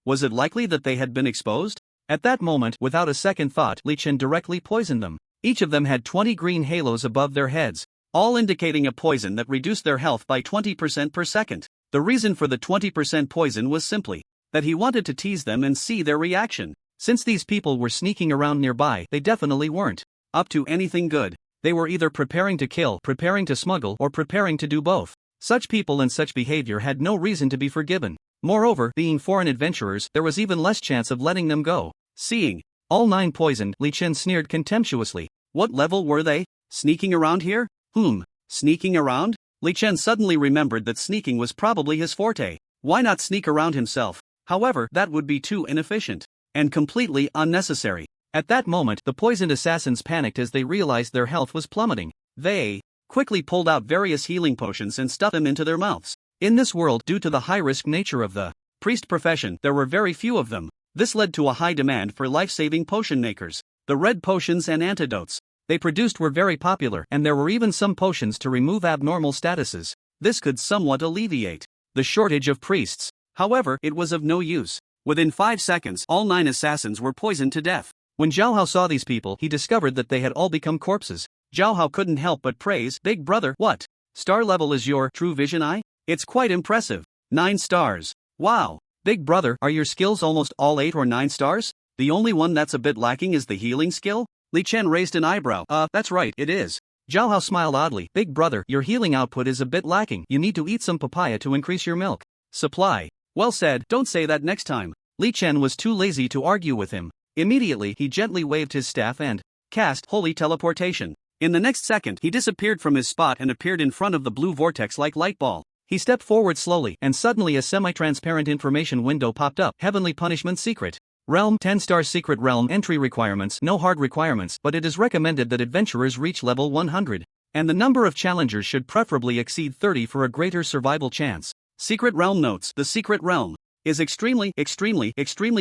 Was it likely that they had been exposed? At that moment, without a second thought, Li Chen directly poisoned them. Each of them had 20 green halos above their heads, all indicating a poison that reduced their health by 20% per second. The reason for the 20% poison was simply that he wanted to tease them and see their reaction. Since these people were sneaking around nearby, they definitely weren't up to anything good. They were either preparing to kill, preparing to smuggle, or preparing to do both. Such people and such behavior had no reason to be forgiven. Moreover, being foreign adventurers, there was even less chance of letting them go. Seeing all 9 poisoned, Li Chen sneered contemptuously. What level were they? Sneaking around here? Sneaking around? Li Chen suddenly remembered that sneaking was probably his forte. Why not sneak around himself? However, that would be too inefficient and completely unnecessary. At that moment, the poisoned assassins panicked as they realized their health was plummeting. They quickly pulled out various healing potions and stuffed them into their mouths. In this world, due to the high-risk nature of the priest profession, there were very few of them. This led to a high demand for life-saving potion makers. The red potions and antidotes they produced were very popular, and there were even some potions to remove abnormal statuses. This could somewhat alleviate the shortage of priests. However, it was of no use. Within 5 seconds, all 9 assassins were poisoned to death. When Zhao Hao saw these people, he discovered that they had all become corpses. Zhao Hao couldn't help but praise, "Big brother, what star level is your true vision eye? It's quite impressive. 9 stars. Wow. Big brother, are your skills almost all 8 or 9 stars? The only one that's a bit lacking is the healing skill?" Li Chen raised an eyebrow. That's right, it is. Zhao Hao smiled oddly. "Big brother, your healing output is a bit lacking. You need to eat some papaya to increase your milk supply." "Well said, don't say that next time." Li Chen was too lazy to argue with him. Immediately, he gently waved his staff and cast Holy Teleportation. In the next second, he disappeared from his spot and appeared in front of the blue vortex-like light ball. He stepped forward slowly, and suddenly a semi-transparent information window popped up. Heavenly Punishment Secret Realm 10-star Secret Realm. Entry requirements: no hard requirements, but it is recommended that adventurers reach level 100. And the number of challengers should preferably exceed 30 for a greater survival chance. Secret Realm notes: the Secret Realm is extremely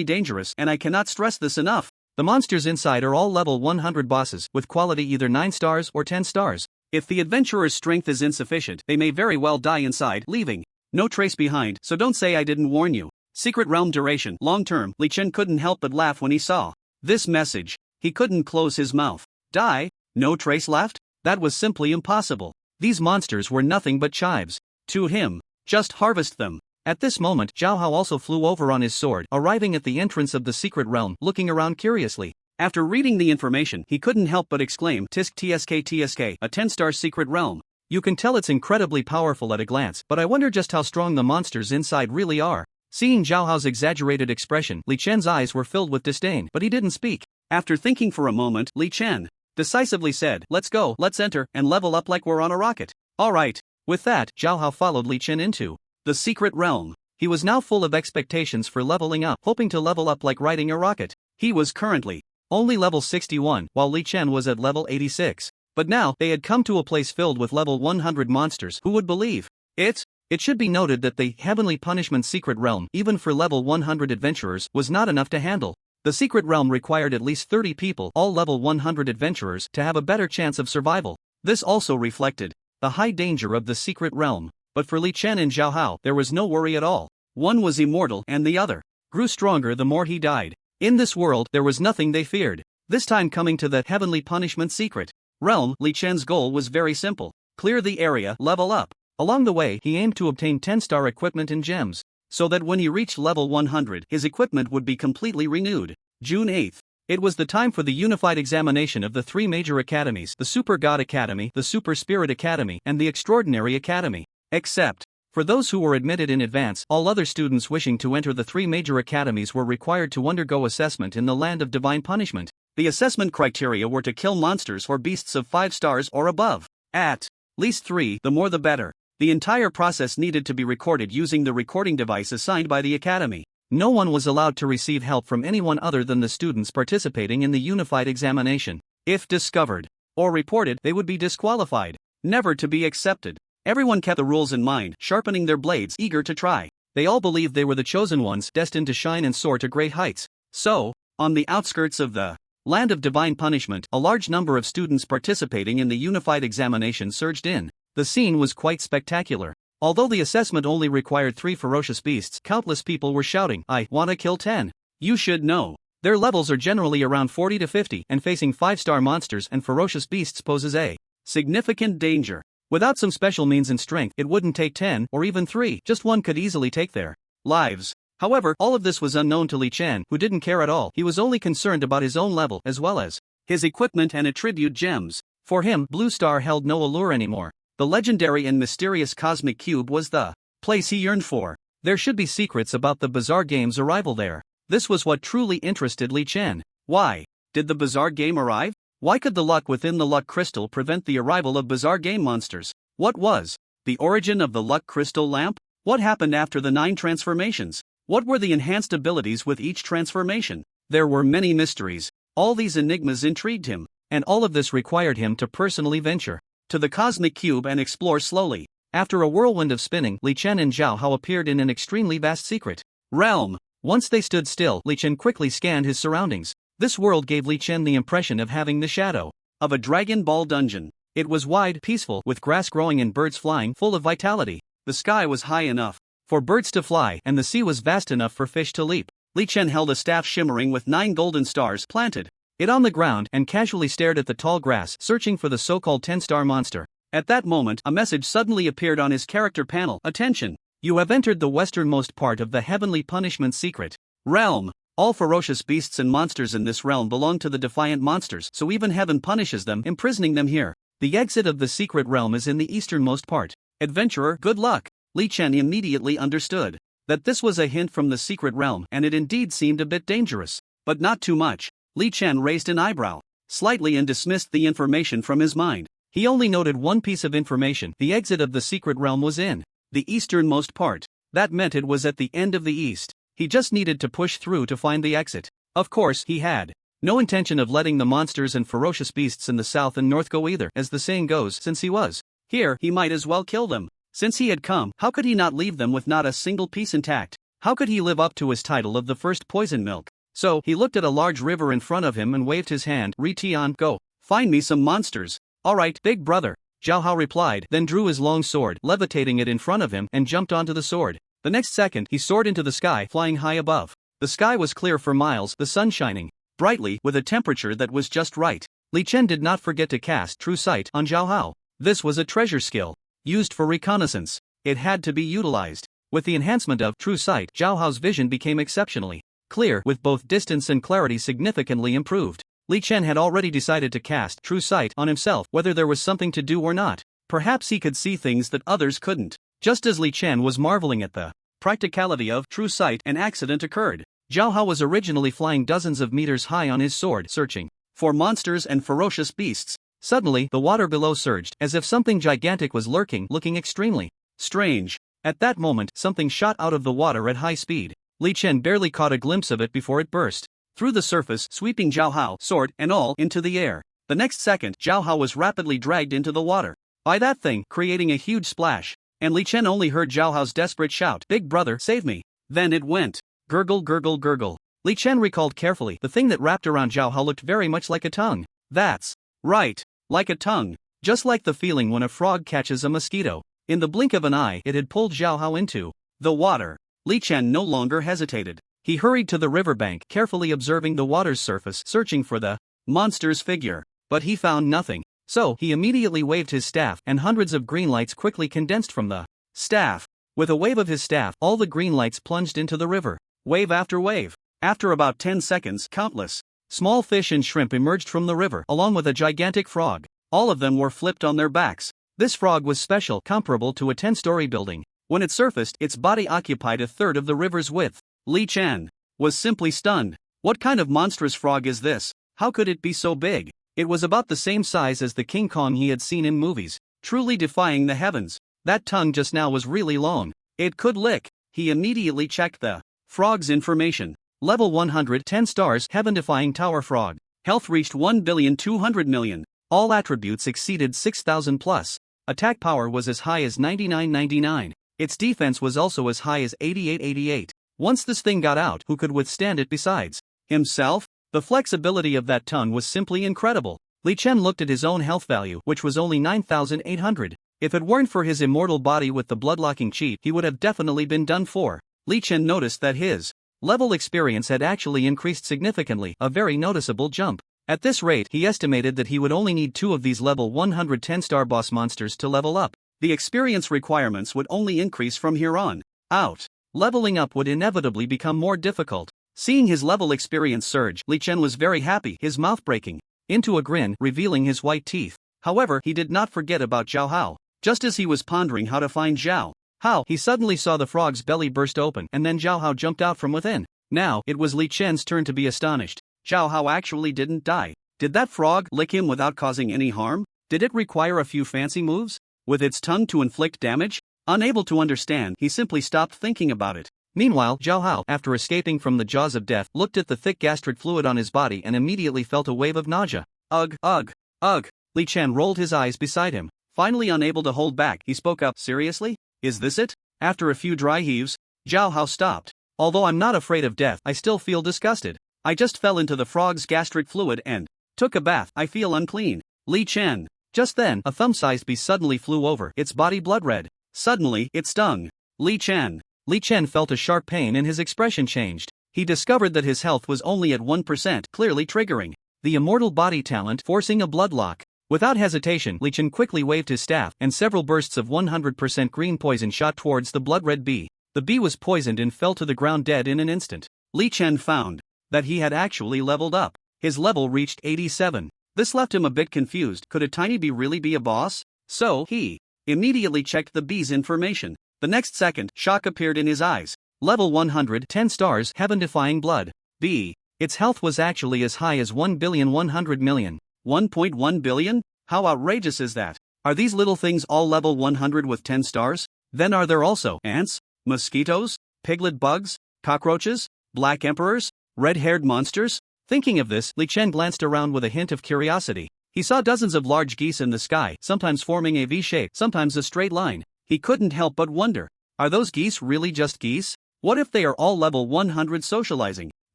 dangerous, and I cannot stress this enough. The monsters inside are all level 100 bosses, with quality either 9 stars or 10 stars. If the adventurer's strength is insufficient, they may very well die inside, leaving no trace behind, so don't say I didn't warn you. Secret Realm duration long term. Li Chen couldn't help but laugh when he saw this message. He couldn't close his mouth. Die? No trace left? That was simply impossible. These monsters were nothing but chives to him. Just harvest them. At this moment, Zhao Hao also flew over on his sword, arriving at the entrance of the Secret Realm, looking around curiously. After reading the information, he couldn't help but exclaim, TSK, a 10-star Secret Realm. You can tell it's incredibly powerful at a glance, but I wonder just how strong the monsters inside really are. Seeing Zhao Hao's exaggerated expression, Li Chen's eyes were filled with disdain, but he didn't speak. After thinking for a moment, Li Chen decisively said, "Let's go, let's enter, and level up like we're on a rocket." Alright. With that, Zhao Hao followed Li Chen into the Secret Realm. He was now full of expectations for leveling up, hoping to level up like riding a rocket. He was currently only level 61, while Li Chen was at level 86. But now, they had come to a place filled with level 100 monsters. Who would believe it? It should be noted that the Heavenly Punishment Secret Realm, even for level 100 adventurers, was not enough to handle. The Secret Realm required at least 30 people, all level 100 adventurers, to have a better chance of survival. This also reflected the high danger of the Secret Realm. But for Li Chen and Zhao Hao, there was no worry at all. One was immortal and the other grew stronger the more he died. In this world, there was nothing they feared. This time coming to the Heavenly Punishment Secret Realm, Li Chen's goal was very simple. Clear the area, level up. Along the way, he aimed to obtain 10-star equipment and gems, so that when he reached level 100, his equipment would be completely renewed. June 8th. It was the time for the unified examination of the 3 major academies: the Super God Academy, the Super Spirit Academy, and the Extraordinary Academy. Except for those who were admitted in advance, all other students wishing to enter the 3 major academies were required to undergo assessment in the land of divine punishment. The assessment criteria were to kill monsters or beasts of 5 stars or above. At least 3, the more the better. The entire process needed to be recorded using the recording device assigned by the academy. No one was allowed to receive help from anyone other than the students participating in the unified examination. If discovered or reported, they would be disqualified, never to be accepted. Everyone kept the rules in mind, sharpening their blades, eager to try. They all believed they were the chosen ones, destined to shine and soar to great heights. So, on the outskirts of the Land of Divine Punishment, a large number of students participating in the unified examination surged in. The scene was quite spectacular. Although the assessment only required 3 ferocious beasts, countless people were shouting, "I wanna kill 10. You should know. Their levels are generally around 40 to 50, and facing 5-star monsters and ferocious beasts poses a significant danger. Without some special means and strength, it wouldn't take 10 or even 3, just one could easily take their lives." However, all of this was unknown to Li Chen, who didn't care at all. He was only concerned about his own level as well as his equipment and attribute gems. For him, Blue Star held no allure anymore. The legendary and mysterious Cosmic Cube was the place he yearned for. There should be secrets about the bizarre game's arrival there. This was what truly interested Li Chen. Why did the bizarre game arrive? Why could the luck within the luck crystal prevent the arrival of bizarre game monsters? What was the origin of the luck crystal lamp? What happened after the 9 transformations? What were the enhanced abilities with each transformation? There were many mysteries. All these enigmas intrigued him, and all of this required him to personally venture to the Cosmic Cube and explore slowly. After a whirlwind of spinning, Li Chen and Zhao Hao appeared in an extremely vast secret realm. Once they stood still, Li Chen quickly scanned his surroundings. This world gave Li Chen the impression of having the shadow of a Dragon Ball dungeon. It was wide, peaceful, with grass growing and birds flying, full of vitality. The sky was high enough for birds to fly, and the sea was vast enough for fish to leap. Li Chen held a staff shimmering with 9 golden stars planted it on the ground and casually stared at the tall grass, searching for the so-called 10-star monster. At that moment, a message suddenly appeared on his character panel. "Attention! You have entered the westernmost part of the Heavenly Punishment Secret Realm. All ferocious beasts and monsters in this realm belong to the Defiant Monsters, so even heaven punishes them, imprisoning them here. The exit of the secret realm is in the easternmost part. Adventurer, good luck." Li Chen immediately understood that this was a hint from the secret realm, and it indeed seemed a bit dangerous. But not too much. Li Chen raised an eyebrow slightly and dismissed the information from his mind. He only noted one piece of information: the exit of the secret realm was in the easternmost part. That meant it was at the end of the east. He just needed to push through to find the exit. Of course, he had no intention of letting the monsters and ferocious beasts in the south and north go either. As the saying goes, since he was here, he might as well kill them. Since he had come, how could he not leave them with not a single piece intact? How could he live up to his title of the first poison milk? So, he looked at a large river in front of him and waved his hand. "Re-Tian, go. Find me some monsters." "Alright, big brother," Zhao Hao replied, then drew his long sword, levitating it in front of him, and jumped onto the sword. The next second, he soared into the sky, flying high above. The sky was clear for miles, the sun shining brightly, with a temperature that was just right. Li Chen did not forget to cast True Sight on Zhao Hao. This was a treasure skill used for reconnaissance. It had to be utilized. With the enhancement of True Sight, Zhao Hao's vision became exceptionally clear, with both distance and clarity significantly improved. Li Chen had already decided to cast True Sight on himself, whether there was something to do or not. Perhaps he could see things that others couldn't. Just as Li Chen was marveling at the practicality of True Sight, an accident occurred. Zhao Hao was originally flying dozens of meters high on his sword, searching for monsters and ferocious beasts. Suddenly, the water below surged, as if something gigantic was lurking, looking extremely strange. At that moment, something shot out of the water at high speed. Li Chen barely caught a glimpse of it before it burst through the surface, sweeping Zhao Hao, sword and all, into the air. The next second, Zhao Hao was rapidly dragged into the water by that thing, creating a huge splash. And Li Chen only heard Zhao Hao's desperate shout, "Big brother, save me." Then it went gurgle, gurgle, gurgle. Li Chen recalled carefully. The thing that wrapped around Zhao Hao looked very much like a tongue. That's right, like a tongue. Just like the feeling when a frog catches a mosquito. In the blink of an eye, it had pulled Zhao Hao into the water. Li Chen no longer hesitated. He hurried to the riverbank, carefully observing the water's surface, searching for the monster's figure. But he found nothing. So, he immediately waved his staff, and hundreds of green lights quickly condensed from the staff. With a wave of his staff, all the green lights plunged into the river. Wave after wave. After about 10 seconds, countless small fish and shrimp emerged from the river, along with a gigantic frog. All of them were flipped on their backs. This frog was special, comparable to a 10-story building. When it surfaced, its body occupied a third of the river's width. Li Chen was simply stunned. What kind of monstrous frog is this? How could it be so big? It was about the same size as the King Kong he had seen in movies, truly defying the heavens. That tongue just now was really long. It could lick. He immediately checked the frog's information. Level 100, 10 stars, heaven-defying tower frog. Health reached 1,200,000,000. All attributes exceeded 6,000 plus. Attack power was as high as 9999. Its defense was also as high as 8888. Once this thing got out, who could withstand it besides himself? The flexibility of that tongue was simply incredible. Li Chen looked at his own health value, which was only 9,800. If it weren't for his immortal body with the bloodlocking cheat, he would have definitely been done for. Li Chen noticed that his level experience had actually increased significantly, a very noticeable jump. At this rate, he estimated that he would only need 2 of these level 110-star boss monsters to level up. The experience requirements would only increase from here on out. Leveling up would inevitably become more difficult. Seeing his level experience surge, Li Chen was very happy, his mouth breaking into a grin, revealing his white teeth. However, he did not forget about Zhao Hao. Just as he was pondering how to find Zhao Hao, he suddenly saw the frog's belly burst open, and then Zhao Hao jumped out from within. Now, it was Li Chen's turn to be astonished. Zhao Hao actually didn't die. Did that frog lick him without causing any harm? Did it require a few fancy moves with its tongue to inflict damage? Unable to understand, he simply stopped thinking about it. Meanwhile, Zhao Hao, after escaping from the jaws of death, looked at the thick gastric fluid on his body and immediately felt a wave of nausea. Ugh, ugh, ugh. Li Chen rolled his eyes beside him. Finally unable to hold back, he spoke up. Seriously? Is this it? After a few dry heaves, Zhao Hao stopped. Although I'm not afraid of death, I still feel disgusted. I just fell into the frog's gastric fluid and took a bath. I feel unclean. Li Chen. Just then, a thumb-sized bee suddenly flew over, its body blood red. Suddenly, it stung Li Chen. Li Chen felt a sharp pain and his expression changed. He discovered that his health was only at 1%, clearly triggering the immortal body talent, forcing a bloodlock. Without hesitation, Li Chen quickly waved his staff, and several bursts of 100% green poison shot towards the blood-red bee. The bee was poisoned and fell to the ground dead in an instant. Li Chen found that he had actually leveled up. His level reached 87. This left him a bit confused. Could a tiny bee really be a boss? So, he immediately checked the bee's information. The next second, shock appeared in his eyes. Level 110 stars, heaven-defying blood. Bee. Its health was actually as high as 1,100,000,000. 1.1 billion? How outrageous is that? Are these little things all level 100 with 10 stars? Then are there also ants, mosquitoes, piglet bugs, cockroaches, black emperors, red-haired monsters? Thinking of this, Li Chen glanced around with a hint of curiosity. He saw dozens of large geese in the sky, sometimes forming a V shape, sometimes a straight line. He couldn't help but wonder, are those geese really just geese? What if they are all level 100 socializing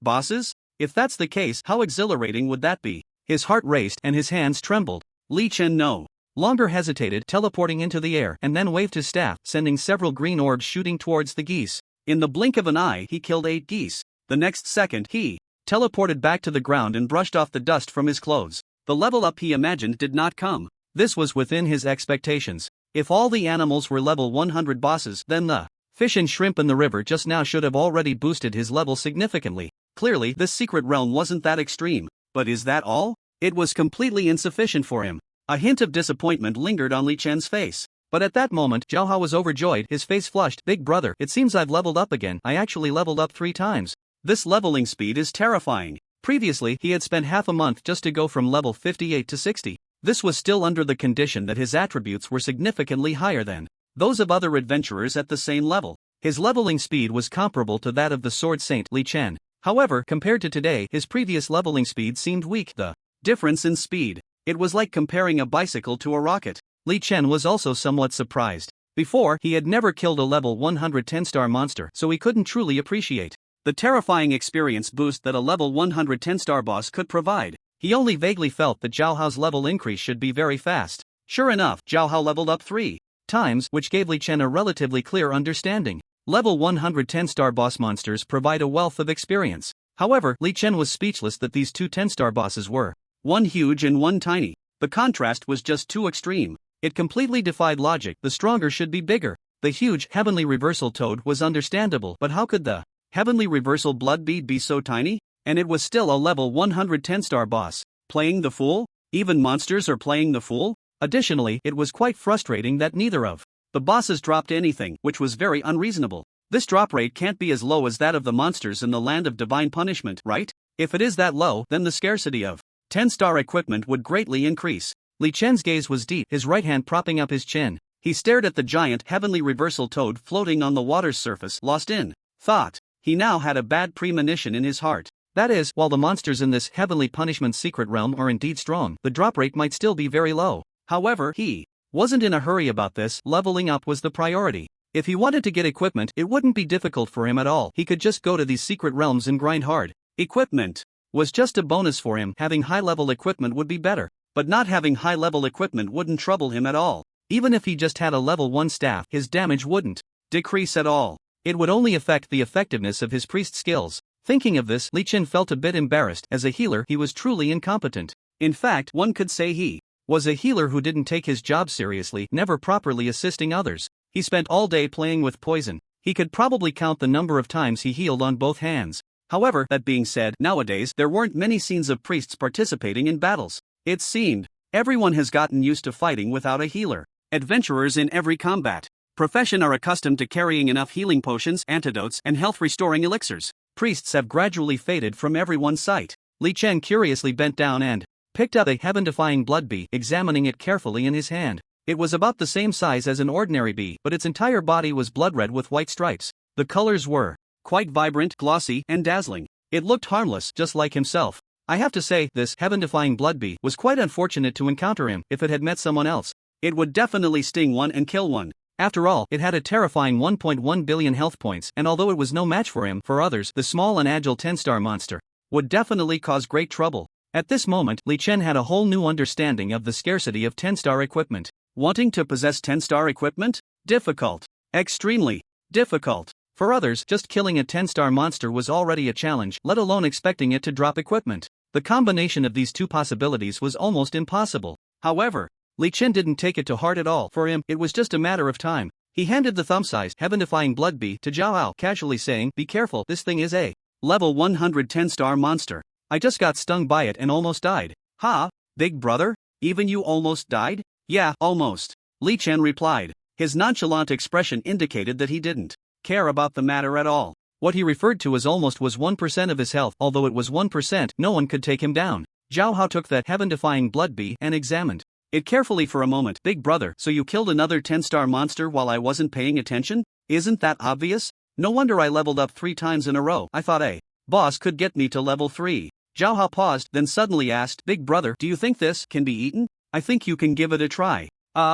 bosses? If that's the case, how exhilarating would that be? His heart raced and his hands trembled. Li Chen no longer hesitated, teleporting into the air, and then waved his staff, sending several green orbs shooting towards the geese. In the blink of an eye, he killed 8 geese. The next second, he teleported back to the ground and brushed off the dust from his clothes. The level up he imagined did not come. This was within his expectations. If all the animals were level 100 bosses, then the fish and shrimp in the river just now should have already boosted his level significantly. Clearly, this secret realm wasn't that extreme. But is that all? It was completely insufficient for him. A hint of disappointment lingered on Li Chen's face. But at that moment, Zhao Hao was overjoyed, his face flushed. Big brother, it seems I've leveled up again. I actually leveled up 3 times. This leveling speed is terrifying. Previously, he had spent half a month just to go from level 58 to 60. This was still under the condition that his attributes were significantly higher than those of other adventurers at the same level. His leveling speed was comparable to that of the Sword Saint Li Chen. However, compared to today, his previous leveling speed seemed weak. The difference in speed. It was like comparing a bicycle to a rocket. Li Chen was also somewhat surprised. Before, he had never killed a level 110-star monster, so he couldn't truly appreciate the terrifying experience boost that a level 110-star boss could provide. He only vaguely felt that Zhao Hao's level increase should be very fast. Sure enough, Zhao Hao leveled up 3 times, which gave Li Chen a relatively clear understanding. Level 110-star boss monsters provide a wealth of experience. However, Li Chen was speechless that these 2 10-star bosses were one huge and one tiny. The contrast was just too extreme. It completely defied logic. The stronger should be bigger. The huge, heavenly reversal toad was understandable, but how could the heavenly reversal blood bead be so tiny? And it was still a level 110-star boss. Playing the fool? Even monsters are playing the fool? Additionally, it was quite frustrating that neither of the bosses dropped anything, which was very unreasonable. This drop rate can't be as low as that of the monsters in the land of divine punishment, right? If it is that low, then the scarcity of 10-star equipment would greatly increase. Li Chen's gaze was deep, his right hand propping up his chin. He stared at the giant heavenly reversal toad floating on the water's surface, lost in thought. He now had a bad premonition in his heart. That is, while the monsters in this heavenly punishment secret realm are indeed strong, the drop rate might still be very low. However, he wasn't in a hurry about this. Leveling up was the priority. If he wanted to get equipment, it wouldn't be difficult for him at all. He could just go to these secret realms and grind hard. Equipment. was just a bonus for him. Having high-level equipment would be better, but not having high-level equipment wouldn't trouble him at all. Even if he just had a level 1 staff, his damage wouldn't decrease at all. It would only affect the effectiveness of his priest skills. Thinking of this, Li Chen felt a bit embarrassed. As a healer, he was truly incompetent. In fact, one could say he was a healer who didn't take his job seriously, never properly assisting others. He spent all day playing with poison. He could probably count the number of times he healed on both hands. However, that being said, nowadays there weren't many scenes of priests participating in battles. It seemed everyone has gotten used to fighting without a healer. Adventurers in every combat profession are accustomed to carrying enough healing potions, antidotes, and health-restoring elixirs. Priests have gradually faded from everyone's sight. Li Chen curiously bent down and picked up a heaven-defying blood bee, examining it carefully in his hand. It was about the same size as an ordinary bee, but its entire body was blood-red with white stripes. The colors were quite vibrant, glossy, and dazzling. It looked harmless, just like himself. I have to say, this heaven-defying blood bee was quite unfortunate to encounter him. If it had met someone else, it would definitely sting one and kill one. After all, it had a terrifying 1.1 billion health points, and although it was no match for him, for others, the small and agile 10-star monster would definitely cause great trouble. At this moment, Li Chen had a whole new understanding of the scarcity of 10-star equipment. Wanting to possess 10-star equipment? Difficult. Extremely difficult. For others, just killing a 10-star monster was already a challenge, let alone expecting it to drop equipment. The combination of these two possibilities was almost impossible. However, Li Chen didn't take it to heart at all. For him, it was just a matter of time. He handed the thumb-sized, heaven-defying blood bee to Zhao Hao, casually saying, "Be careful, this thing is a level 110-star monster. I just got stung by it and almost died." "Ha, big brother? Even you almost died?" "Yeah, almost," Li Chen replied. His nonchalant expression indicated that he didn't care about the matter at all. What he referred to as almost was 1% of his health. Although it was 1%, no one could take him down. Zhao Hao took that heaven-defying blood bee and examined it carefully for a moment. "Big brother, so you killed another 10-star monster while I wasn't paying attention? Isn't that obvious? No wonder I leveled up 3 times in a row. I thought a boss could get me to level 3. Zhao Hao paused, then suddenly asked, "Big brother, do you think this can be eaten? I think you can give it a try."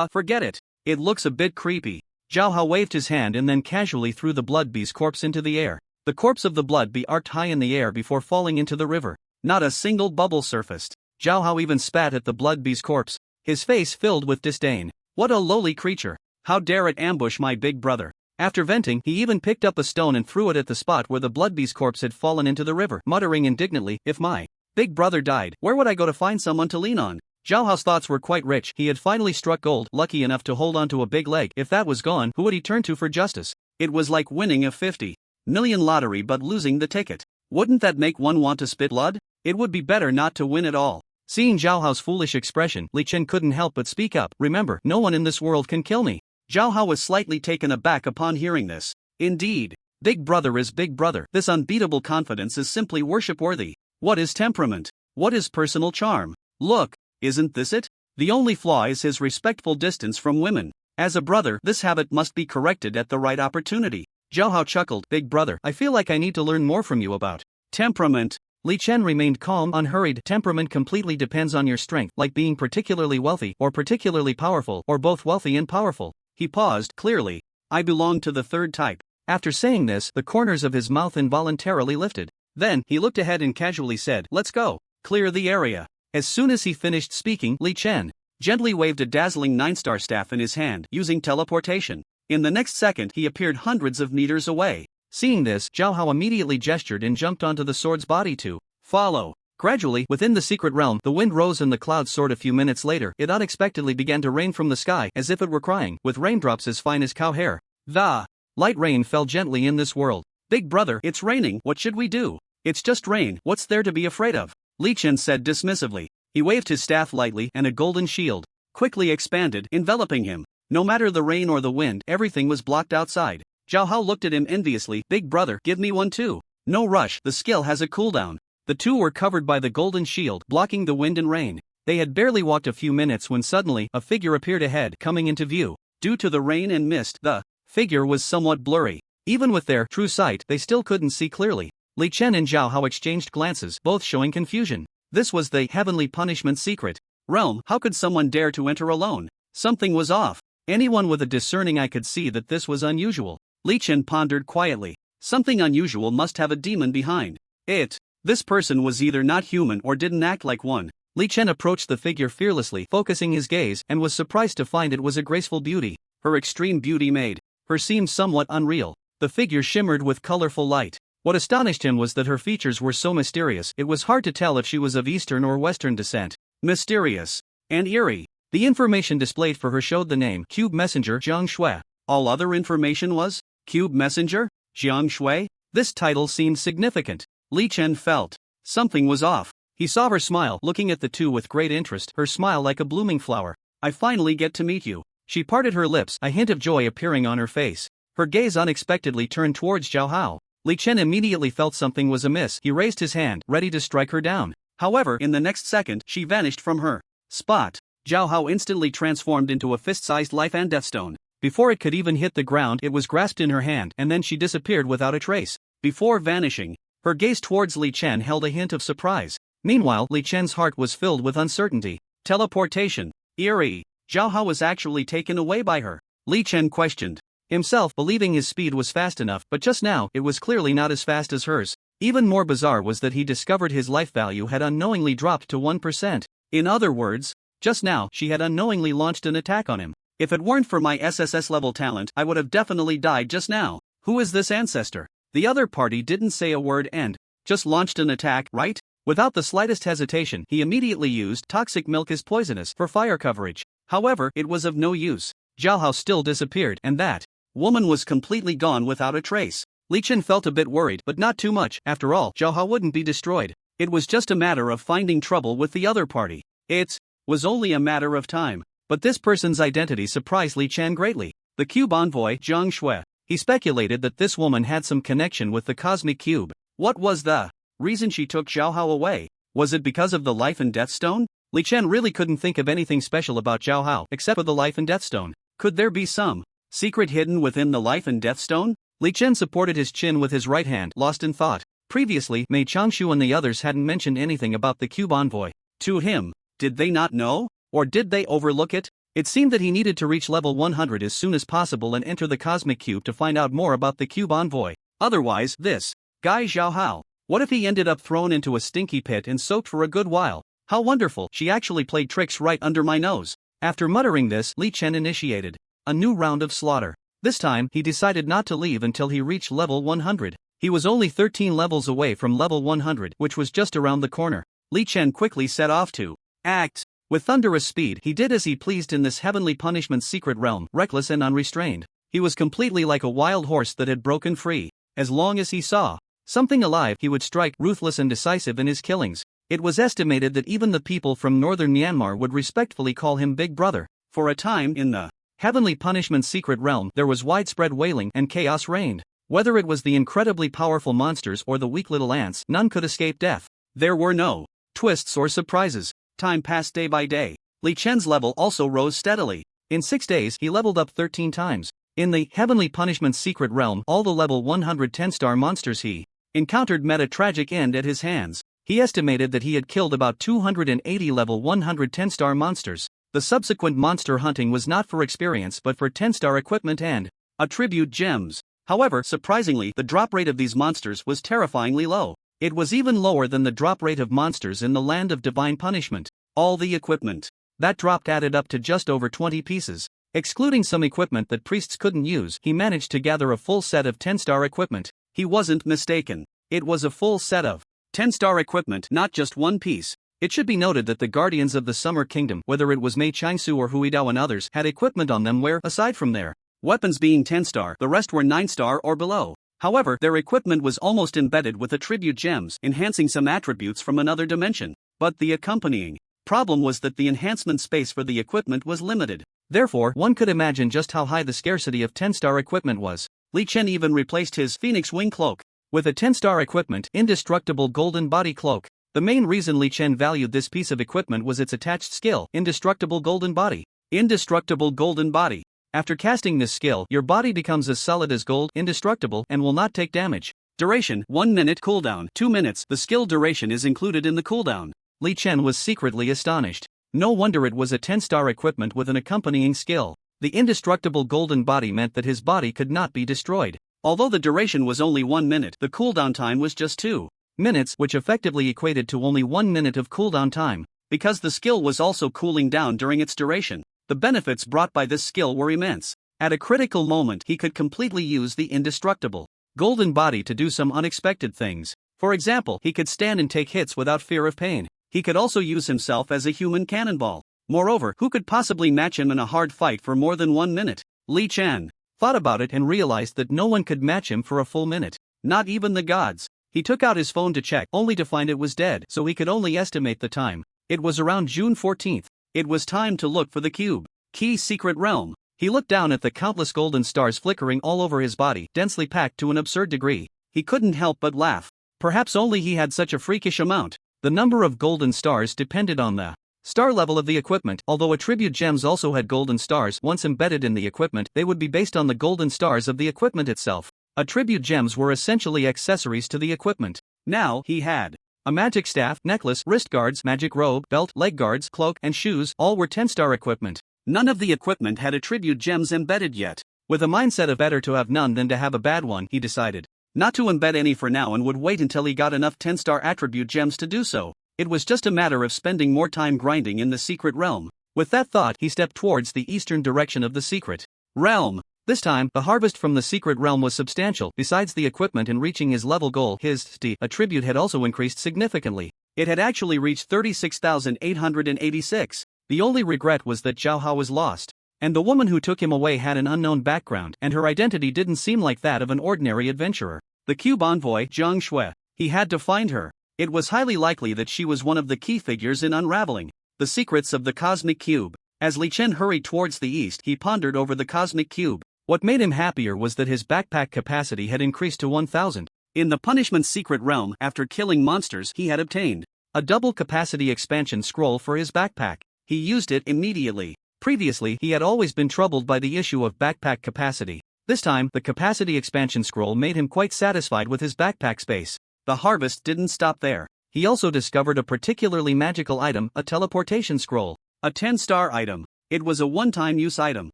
Forget it. It looks a bit creepy." Zhao Hao waved his hand and then casually threw the blood bee's corpse into the air. The corpse of the blood bee arced high in the air before falling into the river. Not a single bubble surfaced. Zhao Hao even spat at the blood bee's corpse, his face filled with disdain. What a lowly creature. How dare it ambush my big brother? After venting, he even picked up a stone and threw it at the spot where the blood bee's corpse had fallen into the river, muttering indignantly, "If my big brother died, where would I go to find someone to lean on?" Zhao Hao's thoughts were quite rich. He had finally struck gold, lucky enough to hold onto a big leg. If that was gone, who would he turn to for justice? It was like winning a 50 million lottery but losing the ticket. Wouldn't that make one want to spit blood? It would be better not to win at all. Seeing Zhao Hao's foolish expression, Li Chen couldn't help but speak up. "Remember, no one in this world can kill me." Zhao Hao was slightly taken aback upon hearing this. Indeed, big brother is big brother. This unbeatable confidence is simply worship-worthy. What is temperament? What is personal charm? Look, isn't this it? The only flaw is his respectful distance from women. As a brother, this habit must be corrected at the right opportunity. Zhao Hao chuckled. "Big brother, I feel like I need to learn more from you about temperament." Li Chen remained calm, unhurried. Temperament completely depends on your strength, like being particularly wealthy or particularly powerful, or both wealthy and powerful. He paused. "Clearly, I belong to the third type." After saying this, the corners of his mouth involuntarily lifted. Then, he looked ahead and casually said, "Let's go. Clear the area." As soon as he finished speaking, Li Chen gently waved a dazzling 9-star staff in his hand, using teleportation. In the next second, he appeared hundreds of meters away. Seeing this, Zhao Hao immediately gestured and jumped onto the sword's body to follow. Gradually, within the secret realm, the wind rose and the clouds soared. A few minutes later, it unexpectedly began to rain from the sky, as if it were crying, with raindrops as fine as cow hair. The light rain fell gently in this world. "Big brother, it's raining. What should we do?" "It's just rain. What's there to be afraid of?" Li Chen said dismissively. He waved his staff lightly, and a golden shield quickly expanded, enveloping him. No matter the rain or the wind, everything was blocked outside. Zhao Hao looked at him enviously. "Big brother, give me one too." "No rush, the skill has a cooldown." The two were covered by the golden shield, blocking the wind and rain. They had barely walked a few minutes when suddenly, a figure appeared ahead, coming into view. Due to the rain and mist, the figure was somewhat blurry. Even with their true sight, they still couldn't see clearly. Li Chen and Zhao Hao exchanged glances, both showing confusion. This was the heavenly punishment secret realm. How could someone dare to enter alone? Something was off. Anyone with a discerning eye could see that this was unusual. Li Chen pondered quietly. Something unusual must have a demon behind it. This person was either not human or didn't act like one. Li Chen approached the figure fearlessly, focusing his gaze, and was surprised to find it was a graceful beauty. Her extreme beauty made her seem somewhat unreal. The figure shimmered with colorful light. What astonished him was that her features were so mysterious, it was hard to tell if she was of Eastern or Western descent. Mysterious and eerie. The information displayed for her showed the name Cube Messenger Jiang Shui. All other information was Cube Messenger Jiang Shui. This title seemed significant. Li Chen felt something was off. He saw her smile, looking at the two with great interest, her smile like a blooming flower. I finally get to meet you. She parted her lips, a hint of joy appearing on her face. Her gaze unexpectedly turned towards Zhao Hao. Li Chen immediately felt something was amiss. He raised his hand, ready to strike her down. However, in the next second, she vanished from her spot. Zhao Hao instantly transformed into a fist-sized life and death stone. Before it could even hit the ground, it was grasped in her hand, and then she disappeared without a trace. Before vanishing, her gaze towards Li Chen held a hint of surprise. Meanwhile, Li Chen's heart was filled with uncertainty. Teleportation. Eerie. Zhao Hao was actually taken away by her. Li Chen questioned himself, believing his speed was fast enough, but just now, it was clearly not as fast as hers. Even more bizarre was that he discovered his life value had unknowingly dropped to 1%. In other words, just now, she had unknowingly launched an attack on him. If it weren't for my SSS level talent, I would have definitely died just now. Who is this ancestor? The other party didn't say a word and just launched an attack, right? Without the slightest hesitation, he immediately used toxic milk is poisonous for fire coverage. However, it was of no use. Zhao Hao still disappeared, and that woman was completely gone without a trace. Li Chen felt a bit worried, but not too much. After all, Zhao Hao wouldn't be destroyed. It was just a matter of finding trouble with the other party. It was only a matter of time. But this person's identity surprised Li Chen greatly. The cube envoy, Jiang Shui. He speculated that this woman had some connection with the cosmic cube. What was the reason she took Zhao Hao away? Was it because of the life and death stone? Li Chen really couldn't think of anything special about Zhao Hao except for the life and death stone. Could there be some secret hidden within the life and death stone? Li Chen supported his chin with his right hand, lost in thought. Previously, Mei Changshu and the others hadn't mentioned anything about the cube envoy. To him, did they not know? Or did they overlook it? It seemed that he needed to reach level 100 as soon as possible and enter the cosmic cube to find out more about the cube envoy. Otherwise, this guy Zhao Hao, what if he ended up thrown into a stinky pit and soaked for a good while? How wonderful, she actually played tricks right under my nose. After muttering this, Li Chen initiated a new round of slaughter. This time, he decided not to leave until he reached level 100. He was only 13 levels away from level 100, which was just around the corner. Li Chen quickly set off to act. With thunderous speed, he did as he pleased in this heavenly punishment's secret realm, reckless and unrestrained. He was completely like a wild horse that had broken free. As long as he saw something alive, he would strike, ruthless and decisive in his killings. It was estimated that even the people from northern Myanmar would respectfully call him Big Brother. For a time, in the heavenly punishment's secret realm, there was widespread wailing and chaos reigned. Whether it was the incredibly powerful monsters or the weak little ants, none could escape death. There were no twists or surprises. Time passed day by day. Li Chen's level also rose steadily. In 6 days, he leveled up 13 times. In the Heavenly Punishment's secret realm, all the level 110-star monsters he encountered met a tragic end at his hands. He estimated that he had killed about 280 level 110-star monsters. The subsequent monster hunting was not for experience but for 10-star equipment and attribute gems. However, surprisingly, the drop rate of these monsters was terrifyingly low. It was even lower than the drop rate of monsters in the land of divine punishment. All the equipment that dropped added up to just over 20 pieces. Excluding some equipment that priests couldn't use, he managed to gather a full set of 10-star equipment. He wasn't mistaken. It was a full set of 10-star equipment, not just one piece. It should be noted that the Guardians of the Summer Kingdom, whether it was Mei Changsu or Huidao and others, had equipment on them where, aside from their weapons being 10-star, the rest were 9-star or below. However, their equipment was almost embedded with attribute gems, enhancing some attributes from another dimension. But the accompanying problem was that the enhancement space for the equipment was limited. Therefore, one could imagine just how high the scarcity of 10-star equipment was. Li Chen even replaced his Phoenix Wing Cloak with a 10-star equipment, Indestructible Golden Body Cloak. The main reason Li Chen valued this piece of equipment was its attached skill, Indestructible Golden Body. Indestructible Golden Body. After casting this skill, your body becomes as solid as gold, indestructible, and will not take damage. Duration, 1 minute. Cooldown, 2 minutes. The skill duration is included in the cooldown. Li Chen was secretly astonished. No wonder it was a 10-star equipment with an accompanying skill. The indestructible golden body meant that his body could not be destroyed. Although the duration was only 1 minute, the cooldown time was just 2. minutes, which effectively equated to only 1 minute of cooldown time. Because the skill was also cooling down during its duration, the benefits brought by this skill were immense. At a critical moment, he could completely use the indestructible golden body to do some unexpected things. For example, he could stand and take hits without fear of pain. He could also use himself as a human cannonball. Moreover, who could possibly match him in a hard fight for more than 1 minute? Li Chen thought about it and realized that no one could match him for a full minute. Not even the gods. He took out his phone to check, only to find it was dead, so he could only estimate the time. It was around June 14th. It was time to look for the cube. Key secret realm. He looked down at the countless golden stars flickering all over his body, densely packed to an absurd degree. He couldn't help but laugh. Perhaps only he had such a freakish amount. The number of golden stars depended on the star level of the equipment. Although attribute gems also had golden stars once embedded in the equipment, they would be based on the golden stars of the equipment itself. Attribute gems were essentially accessories to the equipment. Now, he had a magic staff, necklace, wrist guards, magic robe, belt, leg guards, cloak, and shoes. All were 10-star equipment. None of the equipment had attribute gems embedded yet. With a mindset of better to have none than to have a bad one, he decided not to embed any for now and would wait until he got enough 10-star attribute gems to do so. It was just a matter of spending more time grinding in the secret realm. With that thought, he stepped towards the eastern direction of the secret realm. This time, the harvest from the secret realm was substantial. Besides the equipment and reaching his level goal, his ST attribute had also increased significantly. It had actually reached 36,886. The only regret was that Zhao Hao was lost, and the woman who took him away had an unknown background, and her identity didn't seem like that of an ordinary adventurer. The cube envoy, Zhang Shui. He had to find her. It was highly likely that she was one of the key figures in unraveling the secrets of the cosmic cube. As Li Chen hurried towards the east, he pondered over the cosmic cube. What made him happier was that his backpack capacity had increased to 1,000. In the punishment secret realm, after killing monsters, he had obtained a double capacity expansion scroll for his backpack. He used it immediately. Previously, he had always been troubled by the issue of backpack capacity. This time, the capacity expansion scroll made him quite satisfied with his backpack space. The harvest didn't stop there. He also discovered a particularly magical item, a teleportation scroll. A 10-star item. It was a one-time use item.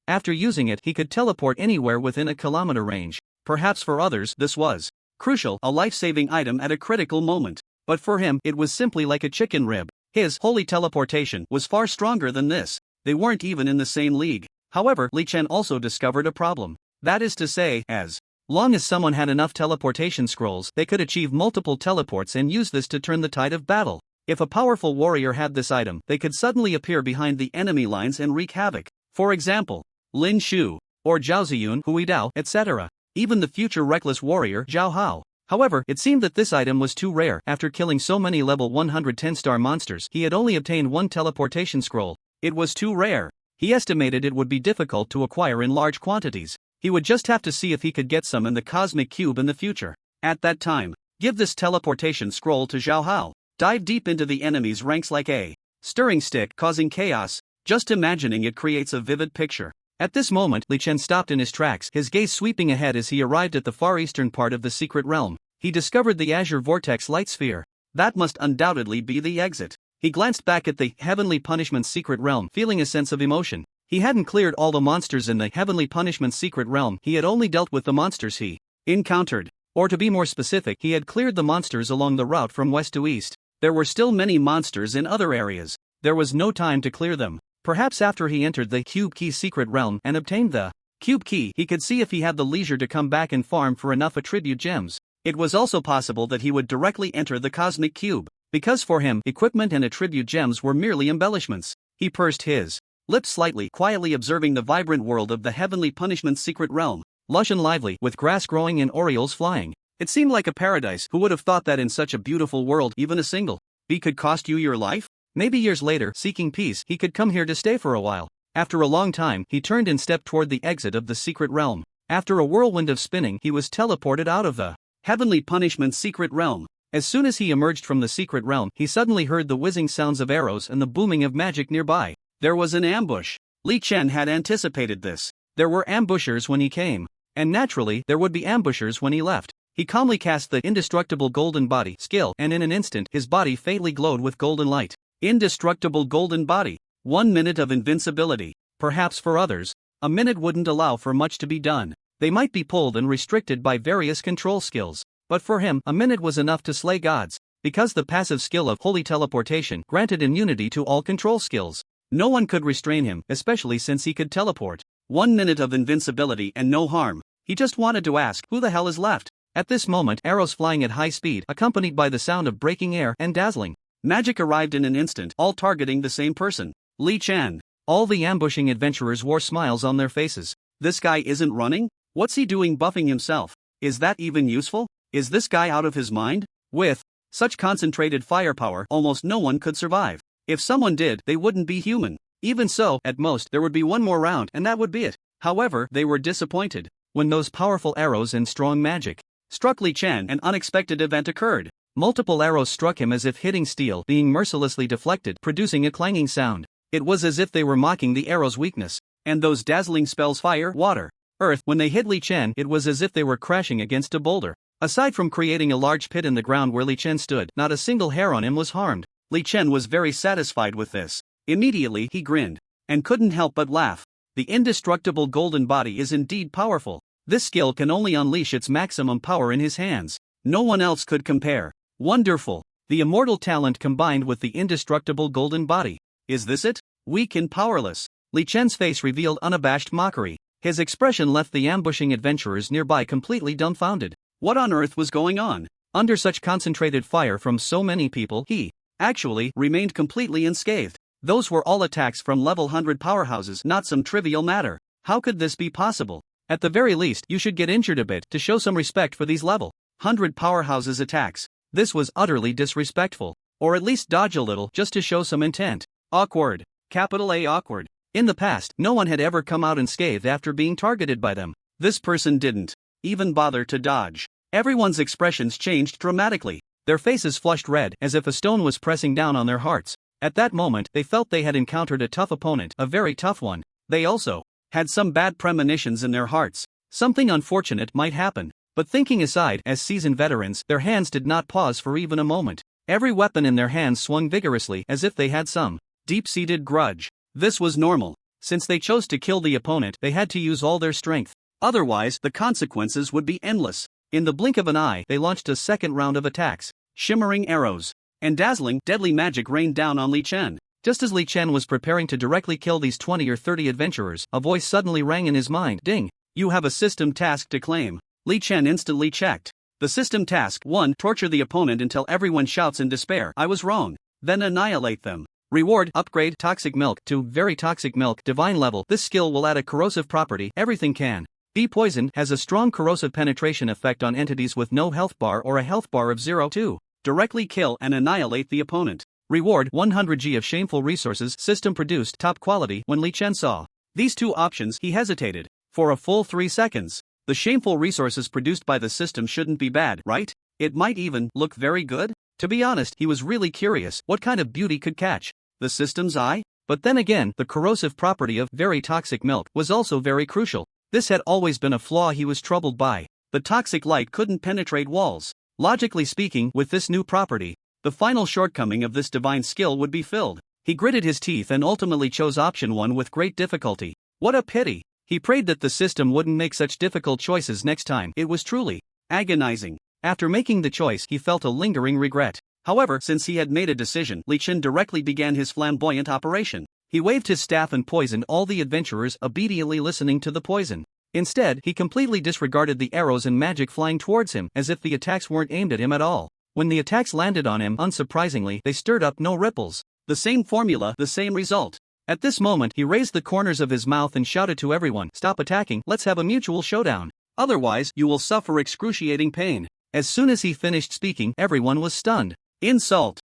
After using it, he could teleport anywhere within a kilometer range. Perhaps for others, this was crucial, a life-saving item at a critical moment. But for him, it was simply like a chicken rib. His holy teleportation was far stronger than this. They weren't even in the same league. However, Li Chen also discovered a problem. That is to say, as long as someone had enough teleportation scrolls, they could achieve multiple teleports and use this to turn the tide of battle. If a powerful warrior had this item, they could suddenly appear behind the enemy lines and wreak havoc. For example, Lin Shu, or Zhao Ziyun, Hui Dao, etc. Even the future reckless warrior Zhao Hao. However, it seemed that this item was too rare. After killing so many level 110-star monsters, he had only obtained one teleportation scroll. It was too rare. He estimated it would be difficult to acquire in large quantities. He would just have to see if he could get some in the cosmic cube in the future. At that time, give this teleportation scroll to Zhao Hao. Dive deep into the enemy's ranks like a stirring stick, causing chaos. Just imagining it creates a vivid picture. At this moment, Li Chen stopped in his tracks, his gaze sweeping ahead as he arrived at the far eastern part of the secret realm. He discovered the azure vortex light sphere. That must undoubtedly be the exit. He glanced back at the heavenly punishment secret realm, feeling a sense of emotion. He hadn't cleared all the monsters in the heavenly punishment secret realm, he had only dealt with the monsters he encountered. Or to be more specific, he had cleared the monsters along the route from west to east. There were still many monsters in other areas. There was no time to clear them. Perhaps after he entered the Cube Key secret realm and obtained the Cube Key, he could see if he had the leisure to come back and farm for enough attribute gems. It was also possible that he would directly enter the Cosmic Cube, because for him, equipment and attribute gems were merely embellishments. He pursed his lips slightly, quietly observing the vibrant world of the heavenly punishment secret realm, lush and lively, with grass growing and orioles flying. It seemed like a paradise. Who would have thought that in such a beautiful world, even a single bee could cost you your life? Maybe years later, seeking peace, he could come here to stay for a while. After a long time, he turned and stepped toward the exit of the secret realm. After a whirlwind of spinning, he was teleported out of the heavenly punishment secret realm. As soon as he emerged from the secret realm, he suddenly heard the whizzing sounds of arrows and the booming of magic nearby. There was an ambush. Li Chen had anticipated this. There were ambushers when he came, and naturally, there would be ambushers when he left. He calmly cast the indestructible golden body skill, and in an instant, his body faintly glowed with golden light. Indestructible golden body. 1 minute of invincibility. Perhaps for others, a minute wouldn't allow for much to be done. They might be pulled and restricted by various control skills. But for him, a minute was enough to slay gods, because the passive skill of holy teleportation granted immunity to all control skills. No one could restrain him, especially since he could teleport. 1 minute of invincibility and no harm. He just wanted to ask, who the hell is left? At this moment, arrows flying at high speed, accompanied by the sound of breaking air and dazzling magic arrived in an instant, all targeting the same person, Li Chen. All the ambushing adventurers wore smiles on their faces. This guy isn't running? What's he doing buffing himself? Is that even useful? Is this guy out of his mind? With such concentrated firepower, almost no one could survive. If someone did, they wouldn't be human. Even so, at most, there would be one more round and that would be it. However, they were disappointed. When those powerful arrows and strong magic struck Li Chen, an unexpected event occurred. Multiple arrows struck him as if hitting steel, being mercilessly deflected, producing a clanging sound. It was as if they were mocking the arrow's weakness. And those dazzling spells fire, water, earth, when they hit Li Chen, it was as if they were crashing against a boulder. Aside from creating a large pit in the ground where Li Chen stood, not a single hair on him was harmed. Li Chen was very satisfied with this. Immediately he grinned, and couldn't help but laugh. The indestructible golden body is indeed powerful. This skill can only unleash its maximum power in his hands. No one else could compare. Wonderful. The immortal talent combined with the indestructible golden body. Is this it? Weak and powerless. Li Chen's face revealed unabashed mockery. His expression left the ambushing adventurers nearby completely dumbfounded. What on earth was going on? Under such concentrated fire from so many people, he actually remained completely unscathed. Those were all attacks from level 100 powerhouses, not some trivial matter. How could this be possible? At the very least, you should get injured a bit to show some respect for these level 100 powerhouses attacks. This was utterly disrespectful. Or at least dodge a little just to show some intent. Awkward. Capital A awkward. In the past, no one had ever come out unscathed after being targeted by them. This person didn't even bother to dodge. Everyone's expressions changed dramatically. Their faces flushed red as if a stone was pressing down on their hearts. At that moment, they felt they had encountered a tough opponent, a very tough one. They also had some bad premonitions in their hearts. Something unfortunate might happen. But thinking aside, as seasoned veterans, their hands did not pause for even a moment. Every weapon in their hands swung vigorously as if they had some deep-seated grudge. This was normal. Since they chose to kill the opponent, they had to use all their strength. Otherwise, the consequences would be endless. In the blink of an eye, they launched a second round of attacks. Shimmering arrows and dazzling, deadly magic rained down on Li Chen. Just as Li Chen was preparing to directly kill these 20 or 30 adventurers, a voice suddenly rang in his mind. Ding! You have a system task to claim. Li Chen instantly checked. The system task: 1. Torture the opponent until everyone shouts in despair, "I was wrong." Then annihilate them. Reward: upgrade Toxic Milk to Very Toxic Milk Divine level. This skill will add a corrosive property. Everything can be poisoned. Has a strong corrosive penetration effect on entities with no health bar or a health bar of 0. 2. Directly kill and annihilate the opponent. Reward: 100G of Shameful Resources. System produced top quality. When Li Chen saw these two options, he hesitated for a full 3 seconds. The shameful resources produced by the system shouldn't be bad, right? It might even look very good. To be honest, he was really curious what kind of beauty could catch the system's eye. But then again, the corrosive property of Very Toxic Milk was also very crucial. This had always been a flaw he was troubled by. The toxic light couldn't penetrate walls. Logically speaking, with this new property, the final shortcoming of this divine skill would be filled. He gritted his teeth and ultimately chose option 1 with great difficulty. What a pity. He prayed that the system wouldn't make such difficult choices next time. It was truly agonizing. After making the choice, he felt a lingering regret. However, since he had made a decision, Li Chen directly began his flamboyant operation. He waved his staff and poisoned all the adventurers, obediently listening to the poison. Instead, he completely disregarded the arrows and magic flying towards him, as if the attacks weren't aimed at him at all. When the attacks landed on him, unsurprisingly, they stirred up no ripples. The same formula, the same result. At this moment, he raised the corners of his mouth and shouted to everyone, "Stop attacking, let's have a mutual showdown. Otherwise, you will suffer excruciating pain." As soon as he finished speaking, everyone was stunned. Insult.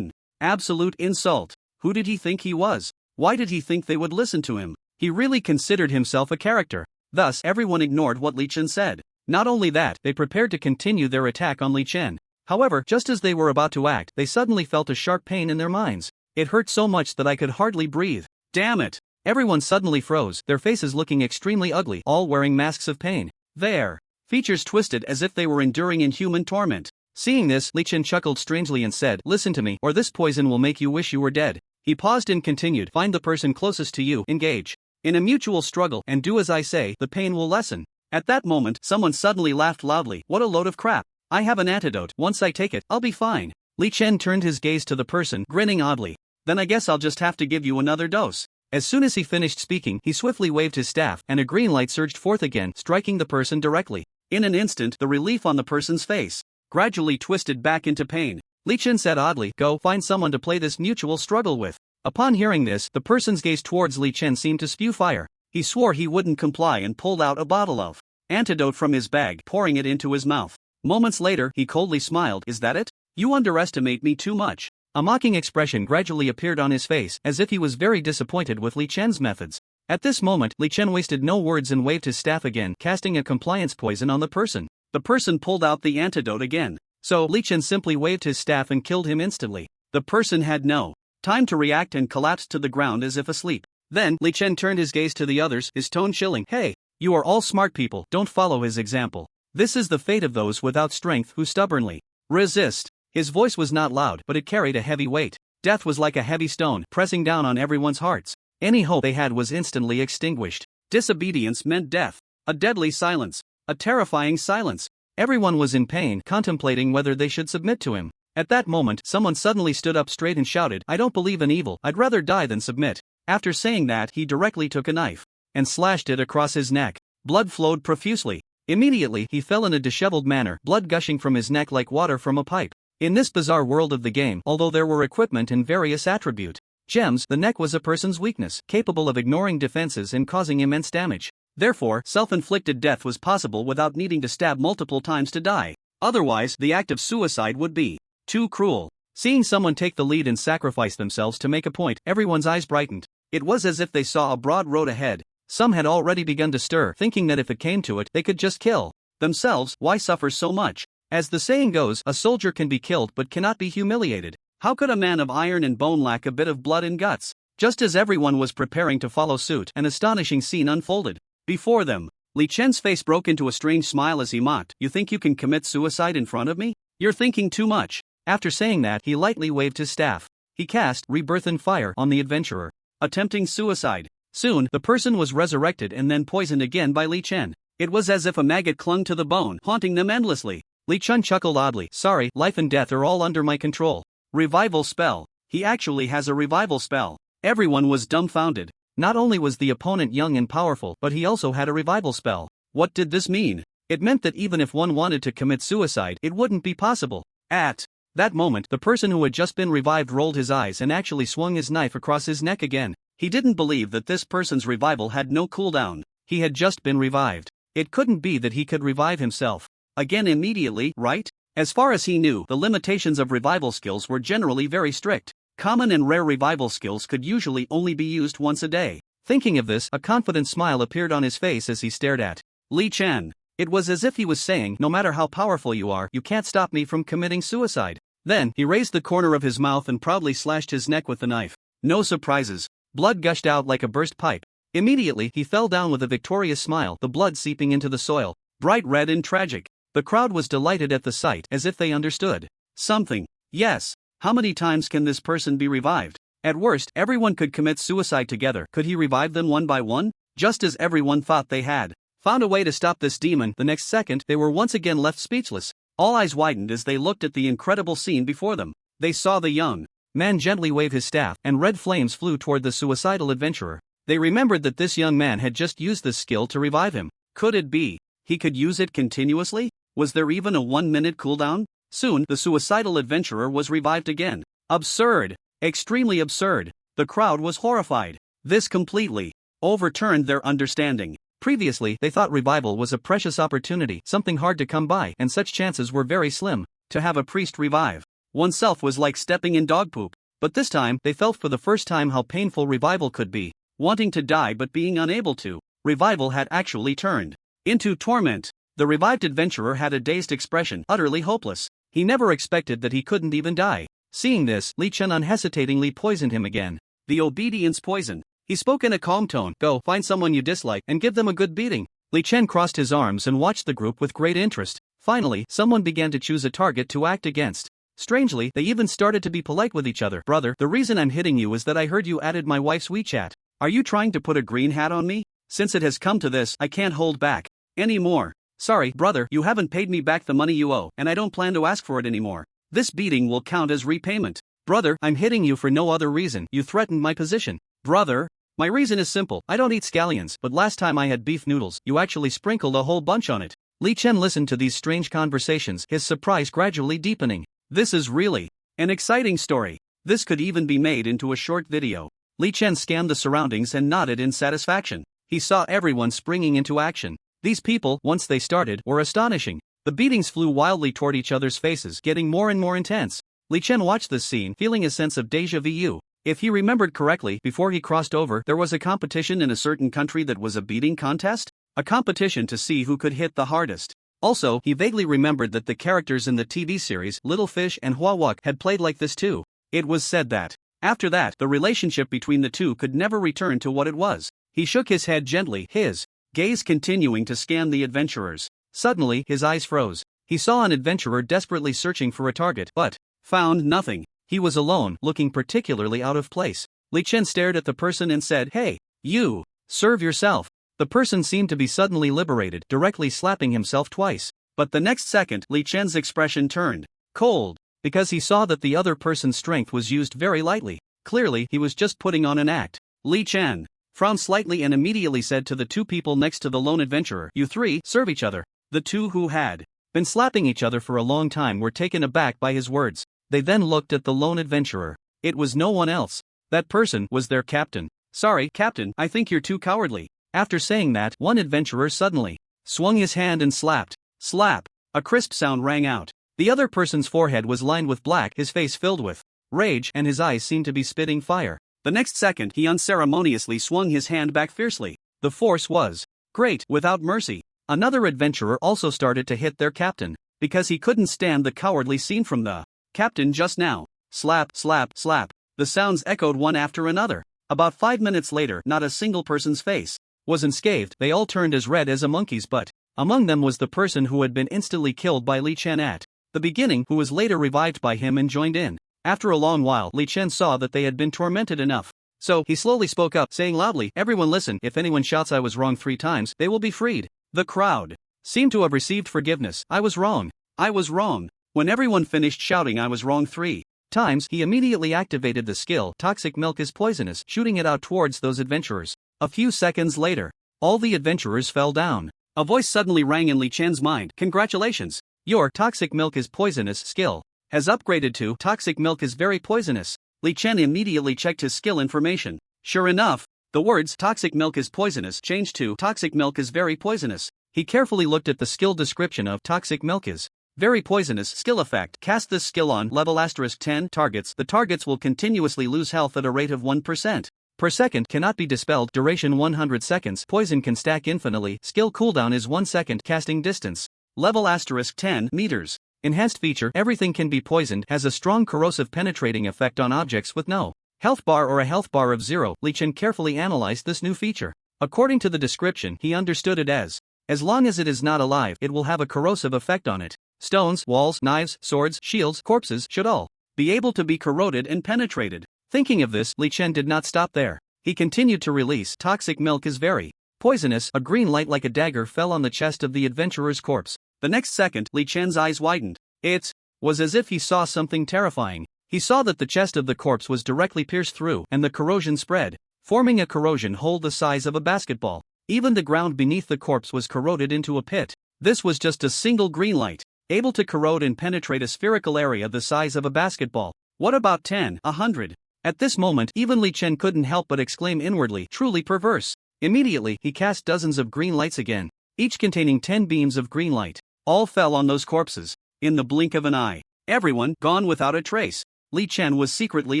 Absolute insult. Who did he think he was? Why did he think they would listen to him? He really considered himself a character. Thus, everyone ignored what Li Chen said. Not only that, they prepared to continue their attack on Li Chen. However, just as they were about to act, they suddenly felt a sharp pain in their minds. It hurt so much that I could hardly breathe. Damn it! Everyone suddenly froze, their faces looking extremely ugly, all wearing masks of pain. Their features twisted as if they were enduring inhuman torment. Seeing this, Li Chen chuckled strangely and said, "Listen to me, or this poison will make you wish you were dead." He paused and continued, "Find the person closest to you, engage in a mutual struggle, and do as I say, the pain will lessen." At that moment, someone suddenly laughed loudly. What a load of crap. I have an antidote. Once I take it, I'll be fine. Li Chen turned his gaze to the person, grinning oddly. Then I guess I'll just have to give you another dose. As soon as he finished speaking, he swiftly waved his staff, and a green light surged forth again, striking the person directly. In an instant, the relief on the person's face gradually twisted back into pain. Li Chen said oddly, "Go find someone to play this mutual struggle with." Upon hearing this, the person's gaze towards Li Chen seemed to spew fire. He swore he wouldn't comply and pulled out a bottle of antidote from his bag, pouring it into his mouth. Moments later, he coldly smiled. "Is that it? You underestimate me too much." A mocking expression gradually appeared on his face, as if he was very disappointed with Li Chen's methods. At this moment, Li Chen wasted no words and waved his staff again, casting a compliance poison on the person. The person pulled out the antidote again. So, Li Chen simply waved his staff and killed him instantly. The person had no time to react and collapsed to the ground as if asleep. Then, Li Chen turned his gaze to the others, his tone chilling. "Hey, you are all smart people, don't follow his example. This is the fate of those without strength who stubbornly resist." His voice was not loud, but it carried a heavy weight. Death was like a heavy stone, pressing down on everyone's hearts. Any hope they had was instantly extinguished. Disobedience meant death. A deadly silence. A terrifying silence. Everyone was in pain, contemplating whether they should submit to him. At that moment, someone suddenly stood up straight and shouted, "I don't believe in evil, I'd rather die than submit." After saying that, he directly took a knife and slashed it across his neck. Blood flowed profusely. Immediately, he fell in a disheveled manner, blood gushing from his neck like water from a pipe. In this bizarre world of the game, although there were equipment and various attribute gems, the neck was a person's weakness, capable of ignoring defenses and causing immense damage. Therefore, self-inflicted death was possible without needing to stab multiple times to die. Otherwise, the act of suicide would be too cruel. Seeing someone take the lead and sacrifice themselves to make a point, everyone's eyes brightened. It was as if they saw a broad road ahead. Some had already begun to stir, thinking that if it came to it, they could just kill themselves. Why suffer so much? As the saying goes, a soldier can be killed but cannot be humiliated. How could a man of iron and bone lack a bit of blood and guts? Just as everyone was preparing to follow suit, an astonishing scene unfolded before them. Li Chen's face broke into a strange smile as he mocked. "You think you can commit suicide in front of me? You're thinking too much." After saying that, he lightly waved his staff. He cast Rebirth in Fire on the adventurer, attempting suicide. Soon, the person was resurrected and then poisoned again by Li Chen. It was as if a maggot clung to the bone, haunting them endlessly. Li Chen chuckled oddly. "Sorry, life and death are all under my control." Revival spell. He actually has a revival spell. Everyone was dumbfounded. Not only was the opponent young and powerful, but he also had a revival spell. What did this mean? It meant that even if one wanted to commit suicide, it wouldn't be possible. At that moment, the person who had just been revived rolled his eyes and actually swung his knife across his neck again. He didn't believe that this person's revival had no cooldown. He had just been revived. It couldn't be that he could revive himself again immediately, right? As far as he knew, the limitations of revival skills were generally very strict. Common and rare revival skills could usually only be used once a day. Thinking of this, a confident smile appeared on his face as he stared at Li Chen. It was as if he was saying, "No matter how powerful you are, you can't stop me from committing suicide." Then, he raised the corner of his mouth and proudly slashed his neck with the knife. No surprises. Blood gushed out like a burst pipe. Immediately, he fell down with a victorious smile, the blood seeping into the soil, bright red and tragic. The crowd was delighted at the sight, as if they understood something. Yes. How many times can this person be revived? At worst, everyone could commit suicide together. Could he revive them one by one? Just as everyone thought they had found a way to stop this demon, the next second, they were once again left speechless. All eyes widened as they looked at the incredible scene before them. They saw the young man gently wave his staff, and red flames flew toward the suicidal adventurer. They remembered that this young man had just used this skill to revive him. Could it be he could use it continuously? Was there even a 1-minute cooldown? Soon, the suicidal adventurer was revived again. Absurd. Extremely absurd. The crowd was horrified. This completely overturned their understanding. Previously, they thought revival was a precious opportunity, something hard to come by, and such chances were very slim. To have a priest revive oneself was like stepping in dog poop. But this time, they felt for the first time how painful revival could be. Wanting to die but being unable to. Revival had actually turned into torment. The revived adventurer had a dazed expression, utterly hopeless. He never expected that he couldn't even die. Seeing this, Li Chen unhesitatingly poisoned him again. The obedience poison. He spoke in a calm tone. "Go, find someone you dislike, and give them a good beating." Li Chen crossed his arms and watched the group with great interest. Finally, someone began to choose a target to act against. Strangely, they even started to be polite with each other. "Brother, the reason I'm hitting you is that I heard you added my wife's WeChat. Are you trying to put a green hat on me? Since it has come to this, I can't hold back anymore." Sorry, brother, you haven't paid me back the money you owe, and I don't plan to ask for it anymore. This beating will count as repayment. Brother, I'm hitting you for no other reason. You threatened my position. Brother, my reason is simple. I don't eat scallions, but last time I had beef noodles, you actually sprinkled a whole bunch on it. Li Chen listened to these strange conversations, his surprise gradually deepening. This is really an exciting story. This could even be made into a short video. Li Chen scanned the surroundings and nodded in satisfaction. He saw everyone springing into action. These people, once they started, were astonishing. The beatings flew wildly toward each other's faces, getting more and more intense. Li Chen watched this scene, feeling a sense of déjà vu. If he remembered correctly, before he crossed over, there was a competition in a certain country that was a beating contest? A competition to see who could hit the hardest. Also, he vaguely remembered that the characters in the TV series, Little Fish and Hua Wuk, had played like this too. It was said that, after that, the relationship between the two could never return to what it was. He shook his head gently, his gaze continuing to scan the adventurers. Suddenly, his eyes froze. He saw an adventurer desperately searching for a target, but found nothing. He was alone, looking particularly out of place. Li Chen stared at the person and said, "Hey, you, serve yourself." The person seemed to be suddenly liberated, directly slapping himself twice. But the next second, Li Chen's expression turned cold, because he saw that the other person's strength was used very lightly. Clearly, he was just putting on an act. Li Chen frowned slightly and immediately said to the two people next to the lone adventurer, "You three, serve each other." The two who had been slapping each other for a long time were taken aback by his words. They then looked at the lone adventurer. It was no one else. That person was their captain. "Sorry, Captain, I think you're too cowardly." After saying that, one adventurer suddenly swung his hand and slapped. Slap! A crisp sound rang out. The other person's forehead was lined with black, his face filled with rage, and his eyes seemed to be spitting fire. The next second, he unceremoniously swung his hand back fiercely. The force was great, without mercy. Another adventurer also started to hit their captain, because he couldn't stand the cowardly scene from the captain just now. Slap, slap, slap. The sounds echoed one after another. About 5 minutes later, not a single person's face was unscathed. They all turned as red as a monkey's butt. Among them was the person who had been instantly killed by Li Chen at the beginning, who was later revived by him and joined in. After a long while, Li Chen saw that they had been tormented enough. So, he slowly spoke up, saying loudly, "Everyone listen, if anyone shouts I was wrong 3 times, they will be freed." The crowd seemed to have received forgiveness. "I was wrong. I was wrong." When everyone finished shouting I was wrong 3 times, he immediately activated the skill, Toxic Milk is Poisonous, shooting it out towards those adventurers. A few seconds later, all the adventurers fell down. A voice suddenly rang in Li Chen's mind. "Congratulations! Your Toxic Milk is Poisonous skill has upgraded to Toxic Milk is Very Poisonous." Li Chen immediately checked his skill information. Sure enough, the words Toxic Milk is Poisonous changed to Toxic Milk is Very Poisonous. He carefully looked at the skill description of Toxic Milk is Very Poisonous skill effect. Cast this skill on level *10 targets. The targets will continuously lose health at a rate of 1% per second. Cannot be dispelled. Duration 100 seconds. Poison can stack infinitely. Skill cooldown is 1 second. Casting distance level *10 meters. Enhanced feature. Everything can be poisoned. Has a strong corrosive penetrating effect on objects with no health bar or a health bar of 0. Li Chen carefully analyzed this new feature. According to the description, he understood it as long as it is not alive, it will have a corrosive effect on it. Stones, walls, knives, swords, shields, corpses should all be able to be corroded and penetrated. Thinking of this, Li Chen did not stop there. He continued to release Toxic Milk is Very Poisonous. A green light like a dagger fell on the chest of the adventurer's corpse. The next second, Li Chen's eyes widened. It was as if he saw something terrifying. He saw that the chest of the corpse was directly pierced through, and the corrosion spread, forming a corrosion hole the size of a basketball. Even the ground beneath the corpse was corroded into a pit. This was just a single green light, able to corrode and penetrate a spherical area the size of a basketball. What about 10, 100? At this moment, even Li Chen couldn't help but exclaim inwardly, "Truly perverse." Immediately, he cast dozens of green lights again, each containing 10 beams of green light. All fell on those corpses. In the blink of an eye, everyone gone without a trace. Li Chen was secretly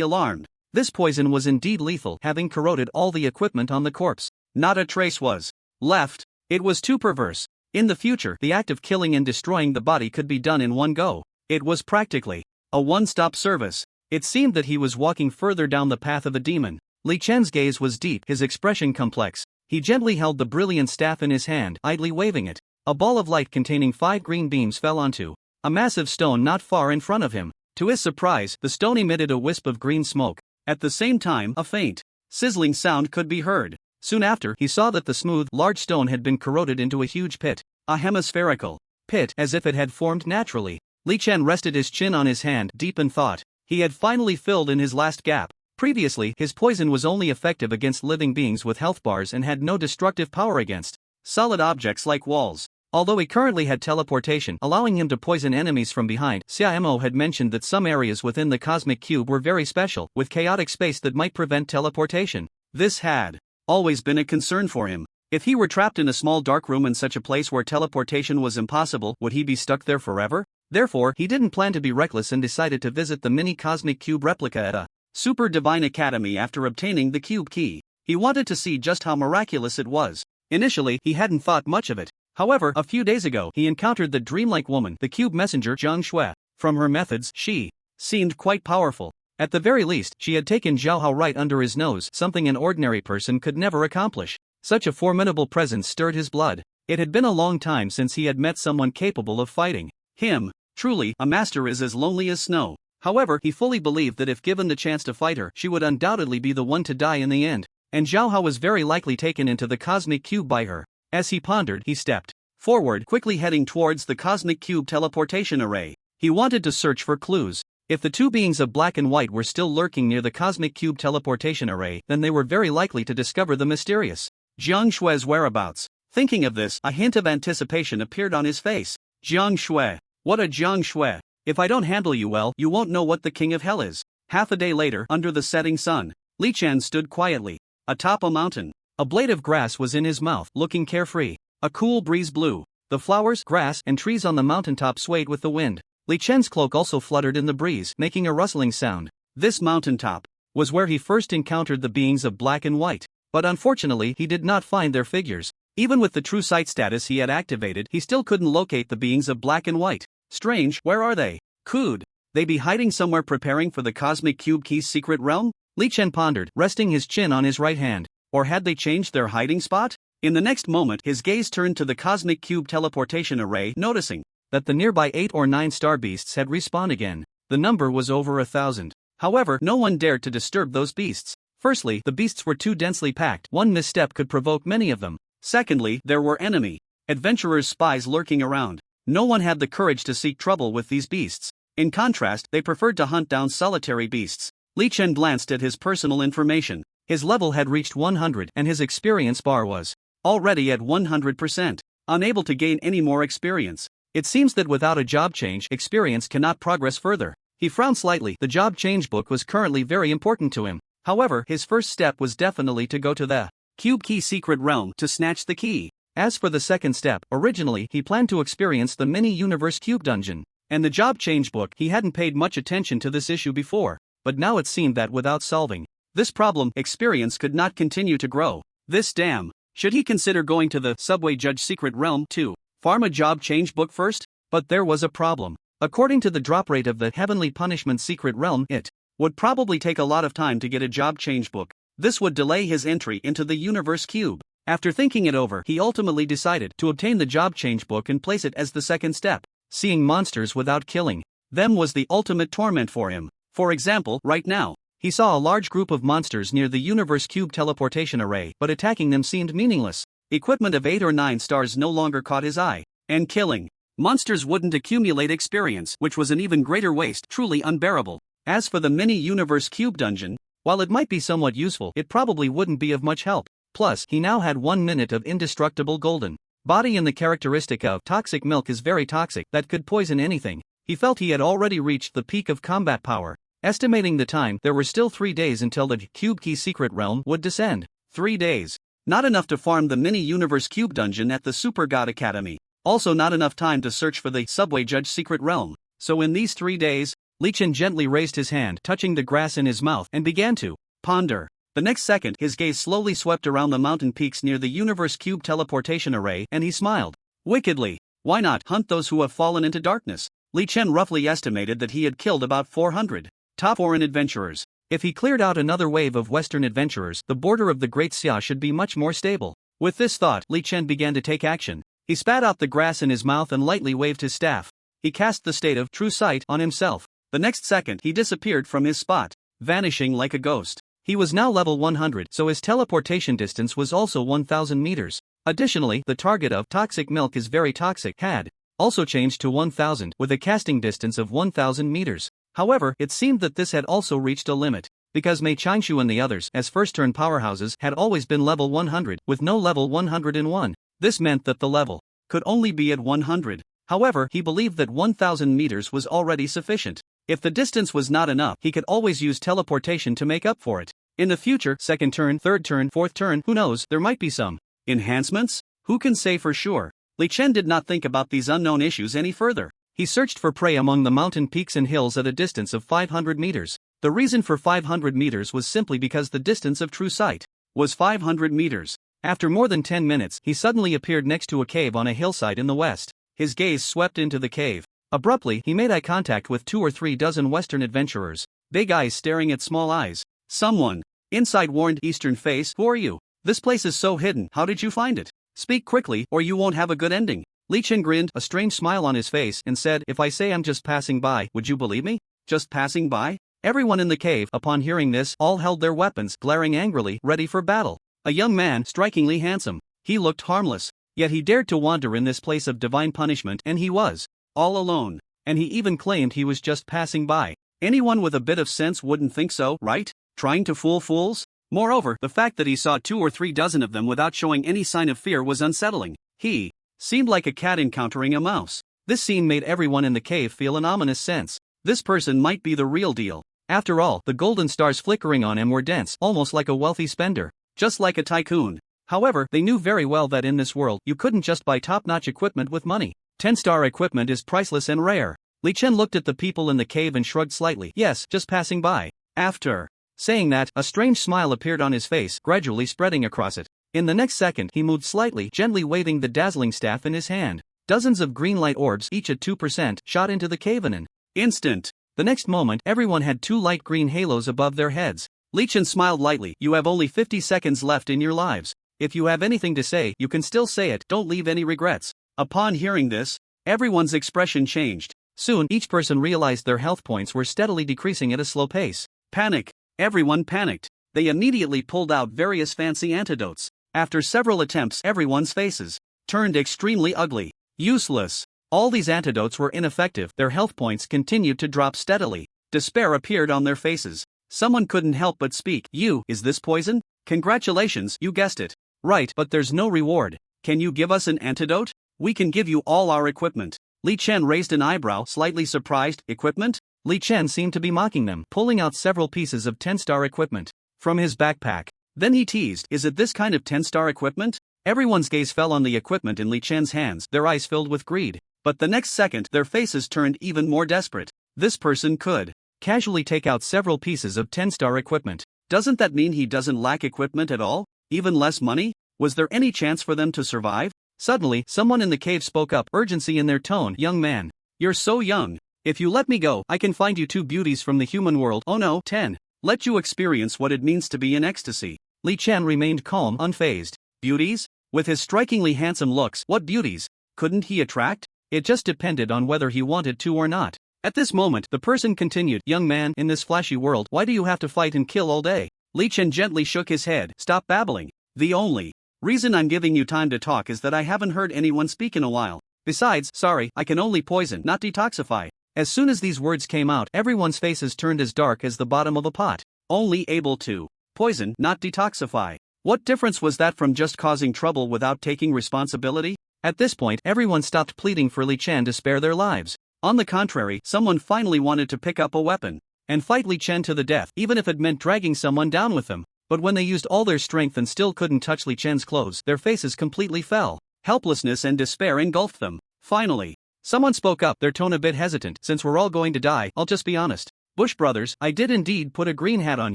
alarmed. This poison was indeed lethal, having corroded all the equipment on the corpse. Not a trace was left. It was too perverse. In the future, the act of killing and destroying the body could be done in one go. It was practically a one-stop service. It seemed that he was walking further down the path of a demon. Li Chen's gaze was deep, his expression complex. He gently held the brilliant staff in his hand, idly waving it. A ball of light containing 5 green beams fell onto a massive stone not far in front of him. To his surprise, the stone emitted a wisp of green smoke. At the same time, a faint, sizzling sound could be heard. Soon after, he saw that the smooth, large stone had been corroded into a huge pit. A hemispherical pit, as if it had formed naturally. Li Chen rested his chin on his hand, deep in thought. He had finally filled in his last gap. Previously, his poison was only effective against living beings with health bars and had no destructive power against solid objects like walls. Although he currently had teleportation, allowing him to poison enemies from behind, Xiaomo had mentioned that some areas within the cosmic cube were very special, with chaotic space that might prevent teleportation. This had always been a concern for him. If he were trapped in a small dark room in such a place where teleportation was impossible, would he be stuck there forever? Therefore, he didn't plan to be reckless and decided to visit the mini cosmic cube replica at a Super Divine Academy after obtaining the cube key. He wanted to see just how miraculous it was. Initially, he hadn't thought much of it. However, a few days ago, he encountered the dreamlike woman, the cube messenger Zhang Shui. From her methods, she seemed quite powerful. At the very least, she had taken Zhao Hao right under his nose, something an ordinary person could never accomplish. Such a formidable presence stirred his blood. It had been a long time since he had met someone capable of fighting him. Truly, a master is as lonely as snow. However, he fully believed that if given the chance to fight her, she would undoubtedly be the one to die in the end. And Zhao Hao was very likely taken into the cosmic cube by her. As he pondered, he stepped forward, quickly heading towards the cosmic cube teleportation array. He wanted to search for clues. If the two beings of black and white were still lurking near the cosmic cube teleportation array, then they were very likely to discover the mysterious Jiang Shui's whereabouts. Thinking of this, a hint of anticipation appeared on his face. Jiang Shui. What a Jiang Shui. If I don't handle you well, you won't know what the king of hell is. Half a day later, under the setting sun, Li Chen stood quietly atop a mountain. A blade of grass was in his mouth, looking carefree. A cool breeze blew. The flowers, grass, and trees on the mountaintop swayed with the wind. Li Chen's cloak also fluttered in the breeze, making a rustling sound. This mountaintop was where he first encountered the beings of black and white. But unfortunately, he did not find their figures. Even with the true sight status he had activated, he still couldn't locate the beings of black and white. Strange, where are they? Could they be hiding somewhere preparing for the cosmic cube key's secret realm? Li Chen pondered, resting his chin on his right hand. Or had they changed their hiding spot? In the next moment, his gaze turned to the cosmic cube teleportation array, noticing that the nearby 8 or 9 star beasts had respawned again. The number was over 1,000. However, no one dared to disturb those beasts. Firstly, the beasts were too densely packed. One misstep could provoke many of them. Secondly, there were enemy adventurers' spies lurking around. No one had the courage to seek trouble with these beasts. In contrast, they preferred to hunt down solitary beasts. Li Chen glanced at his personal information. His level had reached 100 and his experience bar was already at 100%. Unable to gain any more experience. It seems that without a job change, experience cannot progress further. He frowned slightly. The job change book was currently very important to him. However, his first step was definitely to go to the Cube Key Secret Realm to snatch the key. As for the second step, originally he planned to experience the mini-universe cube dungeon. And the job change book, he hadn't paid much attention to this issue before. But now it seemed that without solving this problem, experience could not continue to grow. This damn. Should he consider going to the Subway Judge Secret Realm to farm a job change book first? But there was a problem. According to the drop rate of the Heavenly Punishment Secret Realm, it would probably take a lot of time to get a job change book. This would delay his entry into the Universe Cube. After thinking it over, he ultimately decided to obtain the job change book and place it as the second step. Seeing monsters without killing them was the ultimate torment for him. For example, right now, he saw a large group of monsters near the Universe Cube teleportation array, but attacking them seemed meaningless. Equipment of 8 or 9 stars no longer caught his eye. And killing monsters wouldn't accumulate experience, which was an even greater waste, truly unbearable. As for the mini-universe cube dungeon, while it might be somewhat useful, it probably wouldn't be of much help. Plus, he now had 1 minute of indestructible golden body, and the characteristic of toxic milk is very toxic, that could poison anything. He felt he had already reached the peak of combat power. Estimating the time, there were still 3 days until the Cube Key Secret Realm would descend. 3 days. Not enough to farm the mini-universe cube dungeon at the Super God Academy. Also not enough time to search for the Subway Judge Secret Realm. So in these 3 days, Li Chen gently raised his hand, touching the grass in his mouth, and began to ponder. The next second, his gaze slowly swept around the mountain peaks near the Universe Cube teleportation array, and he smiled wickedly. Why not hunt those who have fallen into darkness? Li Chen roughly estimated that he had killed about 400 top foreign adventurers. If he cleared out another wave of Western adventurers, the border of the Great Xia should be much more stable. With this thought, Li Chen began to take action. He spat out the grass in his mouth and lightly waved his staff. He cast the state of true sight on himself. The next second, he disappeared from his spot, vanishing like a ghost. He was now level 100, so his teleportation distance was also 1,000 meters. Additionally, the target of toxic milk is very toxic had also changed to 1000 with a casting distance of 1000 meters. However, it seemed that this had also reached a limit, because Mei Changshu and the others as first-turn powerhouses had always been level 100 with no level 101. This meant that the level could only be at 100. However, he believed that 1000 meters was already sufficient. If the distance was not enough, he could always use teleportation to make up for it. In the future, second turn, third turn, fourth turn, who knows, there might be some enhancements? Who can say for sure? Li Chen did not think about these unknown issues any further. He searched for prey among the mountain peaks and hills at a distance of 500 meters. The reason for 500 meters was simply because the distance of true sight was 500 meters. After more than 10 minutes, he suddenly appeared next to a cave on a hillside in the west. His gaze swept into the cave. Abruptly, he made eye contact with 2 or 3 dozen Western adventurers, big eyes staring at small eyes. Someone inside warned Eastern face, "Who are you? This place is so hidden, how did you find it? Speak quickly, or you won't have a good ending." Li Chen grinned, a strange smile on his face, and said, "If I say I'm just passing by, would you believe me? Just passing by?" Everyone in the cave, upon hearing this, all held their weapons, glaring angrily, ready for battle. A young man, strikingly handsome. He looked harmless, yet he dared to wander in this place of divine punishment, and he was all alone. And he even claimed he was just passing by. Anyone with a bit of sense wouldn't think so, right? Trying to fool fools? Moreover, the fact that he saw 2 or 3 dozen of them without showing any sign of fear was unsettling. He seemed like a cat encountering a mouse. This scene made everyone in the cave feel an ominous sense. This person might be the real deal. After all, the golden stars flickering on him were dense, almost like a wealthy spender. Just like a tycoon. However, they knew very well that in this world, you couldn't just buy top-notch equipment with money. 10-star equipment is priceless and rare. Li Chen looked at the people in the cave and shrugged slightly. Yes, just passing by. After saying that, a strange smile appeared on his face, gradually spreading across it. In the next second, he moved slightly, gently waving the dazzling staff in his hand. Dozens of green light orbs, each at 2%, shot into the cave in an instant. The next moment, everyone had 2 light green halos above their heads. Li Chen smiled lightly. "You have only 50 seconds left in your lives. If you have anything to say, you can still say it, don't leave any regrets." Upon hearing this, everyone's expression changed. Soon, each person realized their health points were steadily decreasing at a slow pace. Panic. Everyone panicked. They immediately pulled out various fancy antidotes. After several attempts, everyone's faces turned extremely ugly. Useless. All these antidotes were ineffective. Their health points continued to drop steadily. Despair appeared on their faces. Someone couldn't help but speak. Is this poison? Congratulations, you guessed it. Right, but there's no reward. Can you give us an antidote? We can give you all our equipment. Li Chen raised an eyebrow, slightly surprised. Equipment? Li Chen seemed to be mocking them, pulling out several pieces of 10-star equipment from his backpack. Then he teased, "Is it this kind of 10-star equipment?" Everyone's gaze fell on the equipment in Li Chen's hands, their eyes filled with greed. But the next second, their faces turned even more desperate. This person could casually take out several pieces of 10-star equipment. Doesn't that mean he doesn't lack equipment at all? Even less money? Was there any chance for them to survive? Suddenly, someone in the cave spoke up, urgency in their tone. "Young man, you're so young. If you let me go, I can find you 2 beauties from the human world. Oh no, 10. Let you experience what it means to be in ecstasy." Li Chen remained calm, unfazed. Beauties? With his strikingly handsome looks, what beauties couldn't he attract? It just depended on whether he wanted to or not. At this moment, the person continued, "Young man, in this flashy world, why do you have to fight and kill all day?" Li Chen gently shook his head. "Stop babbling. The only reason I'm giving you time to talk is that I haven't heard anyone speak in a while. Besides, sorry, I can only poison, not detoxify." As soon as these words came out, everyone's faces turned as dark as the bottom of a pot. Only able to poison, not detoxify. What difference was that from just causing trouble without taking responsibility? At this point, everyone stopped pleading for Li Chen to spare their lives. On the contrary, someone finally wanted to pick up a weapon and fight Li Chen to the death, even if it meant dragging someone down with them. But when they used all their strength and still couldn't touch Li Chen's clothes, their faces completely fell. Helplessness and despair engulfed them. Finally, someone spoke up, their tone a bit hesitant. "Since we're all going to die, I'll just be honest. Bush brothers, I did indeed put a green hat on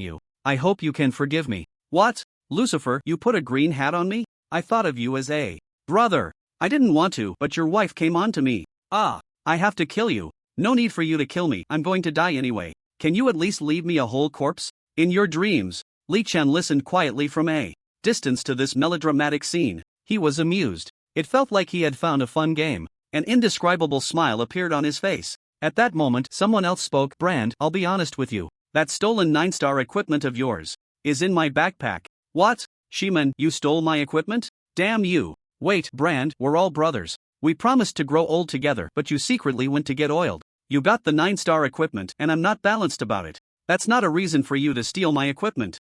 you. I hope you can forgive me." "What? Lucifer, you put a green hat on me? I thought of you as a brother. I didn't want to, but your wife came on to me. I have to kill you." "No need for you to kill me, I'm going to die anyway. Can you at least leave me a whole corpse? In your dreams." Li Chen listened quietly from a distance to this melodramatic scene. He was amused. It felt like he had found a fun game. An indescribable smile appeared on his face. At that moment, someone else spoke. "Brand, I'll be honest with you. That stolen 9-star equipment of yours is in my backpack." "What? Shiman, you stole my equipment? Damn you. Wait, Brand, we're all brothers. We promised to grow old together, but you secretly went to get oiled. You got the 9-star equipment, and I'm not balanced about it. That's not a reason for you to steal my equipment.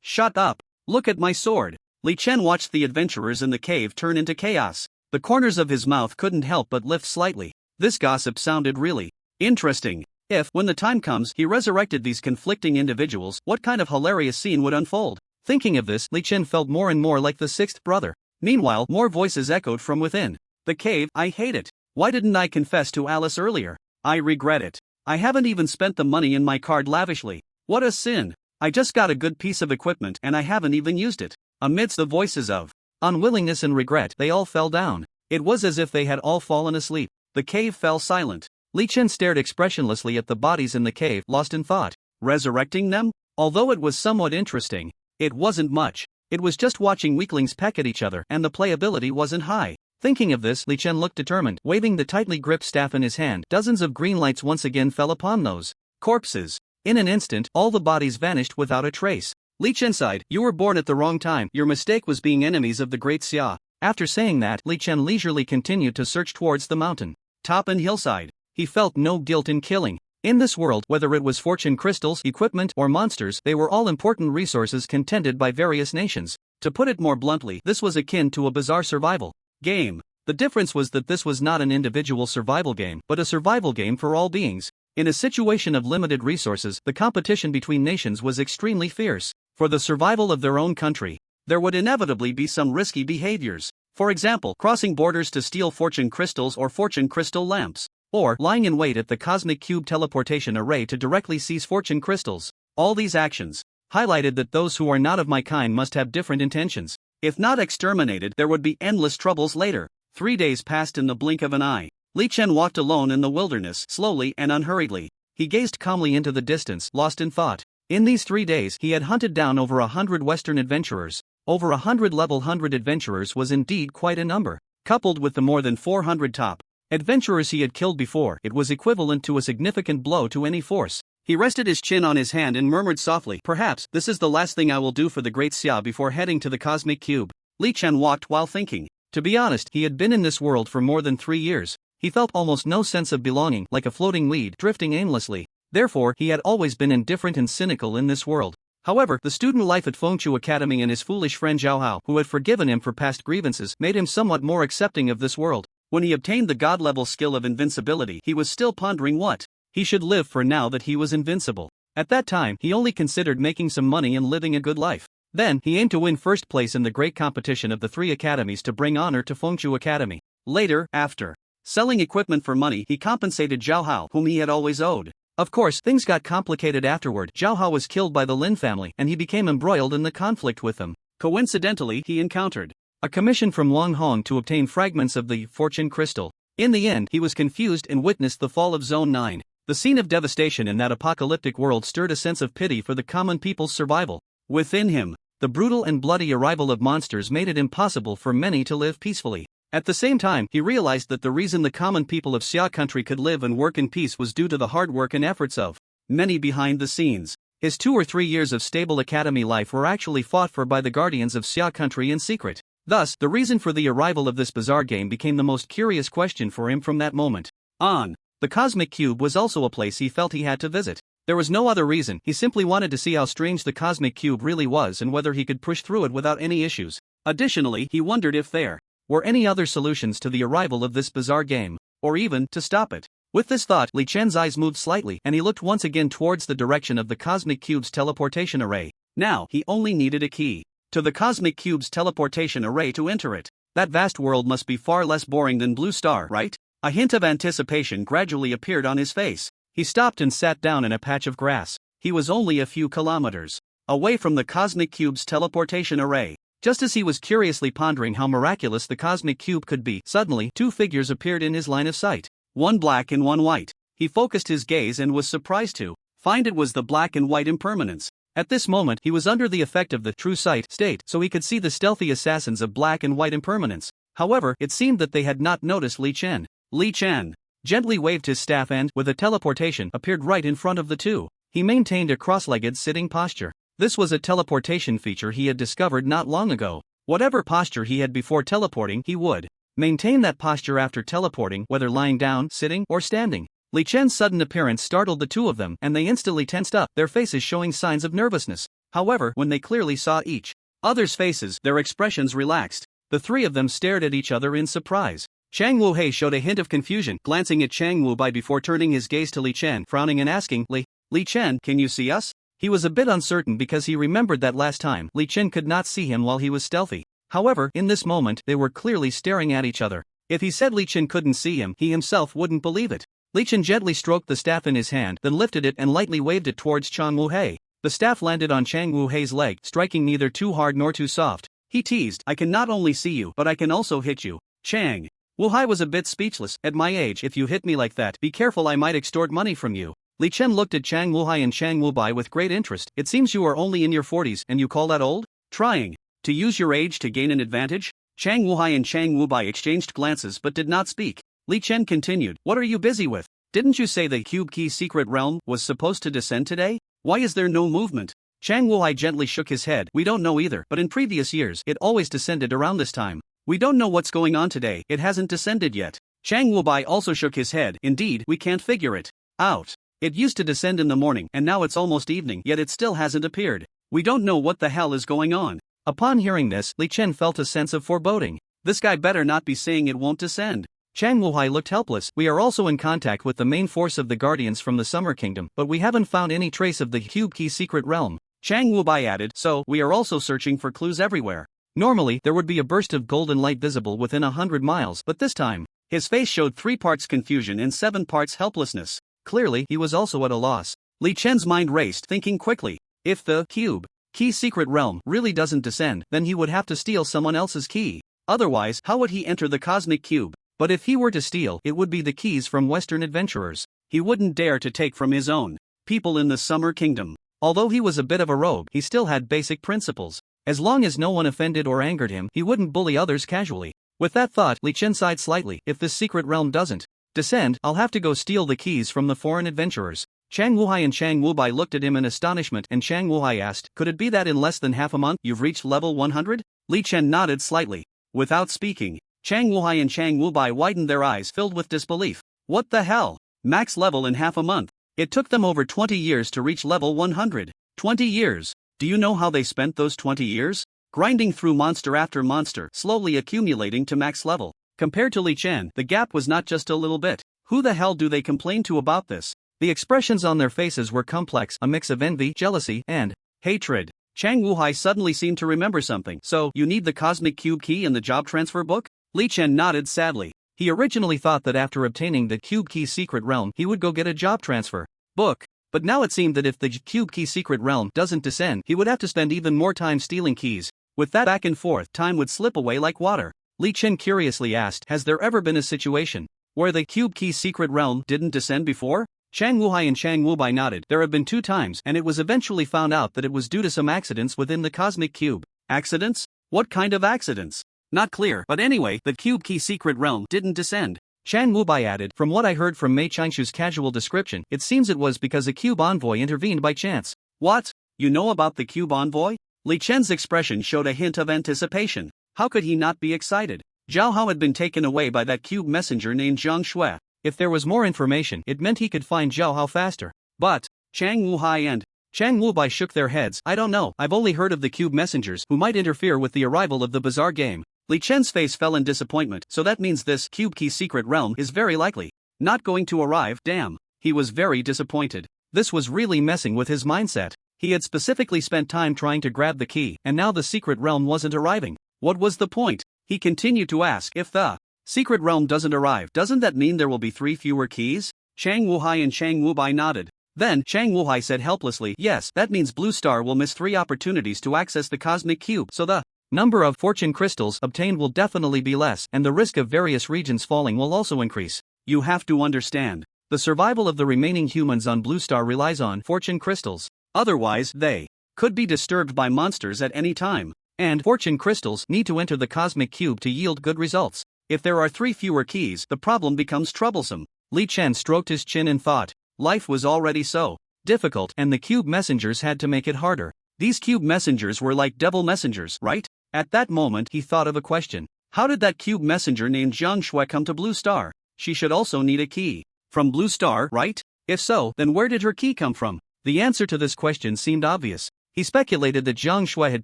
Shut up. Look at my sword. Li Chen watched the adventurers in the cave turn into chaos. The corners of his mouth couldn't help but lift slightly. This gossip sounded really interesting. If, when the time comes, he resurrected these conflicting individuals, what kind of hilarious scene would unfold? Thinking of this, Li Chen felt more and more like the sixth brother. Meanwhile, more voices echoed from within. The cave, I hate it. Why didn't I confess to Alice earlier? I regret it. I haven't even spent the money in my card lavishly. What a sin. I just got a good piece of equipment and I haven't even used it. Amidst the voices of unwillingness and regret, they all fell down. It was as if they had all fallen asleep. The cave fell silent. Li Chen stared expressionlessly at the bodies in the cave, lost in thought. Resurrecting them? Although it was somewhat interesting, it wasn't much. It was just watching weaklings peck at each other, and the playability wasn't high. Thinking of this, Li Chen looked determined. Waving the tightly gripped staff in his hand, dozens of green lights once again fell upon those corpses. In an instant, all the bodies vanished without a trace. Li Chen sighed. You were born at the wrong time. Your mistake was being enemies of the great Xia. After saying that, Li Chen leisurely continued to search towards the mountain top and hillside. He felt no guilt in killing. In this world, whether it was fortune crystals, equipment, or monsters, they were all important resources contended by various nations. To put it more bluntly, this was akin to a bizarre survival game. The difference was that this was not an individual survival game, but a survival game for all beings. In a situation of limited resources, the competition between nations was extremely fierce. For the survival of their own country, there would inevitably be some risky behaviors. For example, crossing borders to steal fortune crystals or fortune crystal lamps, or lying in wait at the cosmic cube teleportation array to directly seize fortune crystals. All these actions highlighted that those who are not of my kind must have different intentions. If not exterminated, there would be endless troubles later. 3 days passed in the blink of an eye. Li Chen walked alone in the wilderness, slowly and unhurriedly. He gazed calmly into the distance, lost in thought. In these 3 days, he had hunted down over 100 Western adventurers. Over 100 level 100 adventurers was indeed quite a number. Coupled with the more than 400 top adventurers he had killed before, it was equivalent to a significant blow to any force. He rested his chin on his hand and murmured softly, perhaps this is the last thing I will do for the great Xia before heading to the cosmic cube. Li Chen walked while thinking. To be honest, he had been in this world for more than 3 years. He felt almost no sense of belonging, like a floating weed drifting aimlessly. Therefore, he had always been indifferent and cynical in this world. However, the student life at Fengshu Academy and his foolish friend Zhao Hao, who had forgiven him for past grievances, made him somewhat more accepting of this world. When he obtained the god-level skill of invincibility, he was still pondering what he should live for now that he was invincible. At that time, he only considered making some money and living a good life. Then, he aimed to win first place in the great competition of the 3 academies to bring honor to Fengshu Academy. Later, after selling equipment for money, he compensated Zhao Hao, whom he had always owed. Of course, things got complicated afterward. Zhao Hao was killed by the Lin family, and he became embroiled in the conflict with them. Coincidentally, he encountered a commission from Wang Hong to obtain fragments of the fortune crystal. In the end, he was confused and witnessed the fall of Zone 9. The scene of devastation in that apocalyptic world stirred a sense of pity for the common people's survival. Within him, the brutal and bloody arrival of monsters made it impossible for many to live peacefully. At the same time, he realized that the reason the common people of Xia country could live and work in peace was due to the hard work and efforts of many behind the scenes. His 2 or 3 years of stable academy life were actually fought for by the guardians of Xia country in secret. Thus, the reason for the arrival of this bizarre game became the most curious question for him from that moment on. The Cosmic Cube was also a place he felt he had to visit. There was no other reason, he simply wanted to see how strange the Cosmic Cube really was and whether he could push through it without any issues. Additionally, he wondered if there were any other solutions to the arrival of this bizarre game, or even to stop it. With this thought, Li Chen's eyes moved slightly and he looked once again towards the direction of the Cosmic Cube's teleportation array. Now, he only needed a key to the Cosmic Cube's teleportation array to enter it. That vast world must be far less boring than Blue Star, right? A hint of anticipation gradually appeared on his face. He stopped and sat down in a patch of grass. He was only a few kilometers away from the Cosmic Cube's teleportation array. Just as he was curiously pondering how miraculous the Cosmic Cube could be, suddenly 2 figures appeared in his line of sight. One black and one white. He focused his gaze and was surprised to find it was the black and white impermanence. At this moment, he was under the effect of the true sight state, so he could see the stealthy assassins of black and white impermanence. However, it seemed that they had not noticed Li Chen. Li Chen gently waved his staff and, with a teleportation, appeared right in front of the two. He maintained a cross-legged sitting posture. This was a teleportation feature he had discovered not long ago. Whatever posture he had before teleporting, he would maintain that posture after teleporting, whether lying down, sitting, or standing. Li Chen's sudden appearance startled the two of them, and they instantly tensed up, their faces showing signs of nervousness. However, when they clearly saw each other's faces, their expressions relaxed. The three of them stared at each other in surprise. Chang Wu-hei showed a hint of confusion, glancing at Chang Wu-bai before turning his gaze to Li Chen, frowning and asking, Li Chen, can you see us? He was a bit uncertain because he remembered that last time Li Chen could not see him while he was stealthy. However, in this moment, they were clearly staring at each other. If he said Li Chen couldn't see him, he himself wouldn't believe it. Li Chen gently stroked the staff in his hand, then lifted it and lightly waved it towards Chang Wu-hei. The staff landed on Chang Wu-hei's leg, striking neither too hard nor too soft. He teased, I can not only see you, but I can also hit you. Chang Wu-hei was a bit speechless. At my age, if you hit me like that, be careful, I might extort money from you. Li Chen looked at Chang Wu-hei and Chang Wu-bai with great interest. It seems you are only in your 40s and you call that old? Trying to use your age to gain an advantage? Chang Wu-hei and Chang Wu-bai exchanged glances but did not speak. Li Chen continued, what are you busy with? Didn't you say the Cube Key Secret Realm was supposed to descend today? Why is there no movement? Chang Wu-hei gently shook his head. We don't know either, but in previous years, it always descended around this time. We don't know what's going on today, it hasn't descended yet. Chang Wu-bai also shook his head. Indeed, we can't figure it out. It used to descend in the morning, and now it's almost evening, yet it still hasn't appeared. We don't know what the hell is going on. Upon hearing this, Li Chen felt a sense of foreboding. This guy better not be saying it won't descend. Chang Wu-hei looked helpless. We are also in contact with the main force of the Guardians from the Summer Kingdom, but we haven't found any trace of the Cube Key Secret Realm. Chang Wu-bai added, so, we are also searching for clues everywhere. Normally, there would be a burst of golden light visible within 100 miles, but this time, his face showed 3 parts confusion and 7 parts helplessness. Clearly, he was also at a loss. Li Chen's mind raced, thinking quickly. If the Cube Key Secret Realm really doesn't descend, then he would have to steal someone else's key. Otherwise, how would he enter the Cosmic Cube? But if he were to steal, it would be the keys from Western adventurers. He wouldn't dare to take from his own people in the Summer Kingdom. Although he was a bit of a rogue, he still had basic principles. As long as no one offended or angered him, he wouldn't bully others casually. With that thought, Li Chen sighed slightly. If this secret realm doesn't descend, I'll have to go steal the keys from the foreign adventurers. Chang Wu-hei and Chang Wu-bai looked at him in astonishment, and Chang Wu-hei asked, could it be that in less than half a month, you've reached level 100? Li Chen nodded slightly. Without speaking, Chang Wu-hei and Chang Wu-bai widened their eyes filled with disbelief. What the hell? Max level in half a month. It took them over 20 years to reach level 100. 20 years. Do you know how they spent those 20 years? Grinding through monster after monster, slowly accumulating to max level. Compared to Li Chen, the gap was not just a little bit. Who the hell do they complain to about this? The expressions on their faces were complex, a mix of envy, jealousy, and hatred. Chang Wu-hei suddenly seemed to remember something. So, you need the Cosmic Cube Key and the job transfer book? Li Chen nodded sadly. He originally thought that after obtaining the Cube Key Secret Realm, he would go get a job transfer book. But now it seemed that if the Cube Key Secret Realm doesn't descend, he would have to spend even more time stealing keys. With that back and forth, time would slip away like water. Li Chen curiously asked, has there ever been a situation where the Cube Key Secret Realm didn't descend before? Chang Wu-hei and Chang Wu-bai nodded. There have been 2 times, and it was eventually found out that it was due to some accidents within the Cosmic Cube. Accidents? What kind of accidents? Not clear, but anyway, the Cube Key Secret Realm didn't descend. Chang Wu-bai added, from what I heard from Mei Qingshu's casual description, it seems it was because a Cube Envoy intervened by chance. What? You know about the Cube Envoy? Li Chen's expression showed a hint of anticipation. How could he not be excited? Zhao Hao had been taken away by that Cube messenger named Zhang Shui. If there was more information, it meant he could find Zhao Hao faster. But, Chang Wu-hei and Chang Wu-bai shook their heads. I don't know, I've only heard of the Cube messengers who might interfere with the arrival of the bizarre game. Li Chen's face fell in disappointment. So that means this Cube Key Secret Realm is very likely not going to arrive. Damn. He was very disappointed. This was really messing with his mindset. He had specifically spent time trying to grab the key, and now the secret realm wasn't arriving. What was the point? He continued to ask, if the secret realm doesn't arrive, doesn't that mean there will be 3 fewer keys? Chang Wu-hei and Chang Wu-bai nodded. Then, Chang Wu-hei said helplessly, yes, that means Blue Star will miss 3 opportunities to access the Cosmic Cube, so the number of fortune crystals obtained will definitely be less, and the risk of various regions falling will also increase. You have to understand. The survival of the remaining humans on Blue Star relies on fortune crystals. Otherwise, they could be disturbed by monsters at any time. And fortune crystals need to enter the Cosmic Cube to yield good results. If there are 3 fewer keys, the problem becomes troublesome. Li Chen stroked his chin and thought. Life was already so difficult, and the Cube messengers had to make it harder. These Cube messengers were like devil messengers, right? At that moment he thought of a question. How did that cube messenger named Zhang Shui come to Blue Star? She should also need a key. From Blue Star, right? If so, then where did her key come from? The answer to this question seemed obvious. He speculated that Zhang Shui had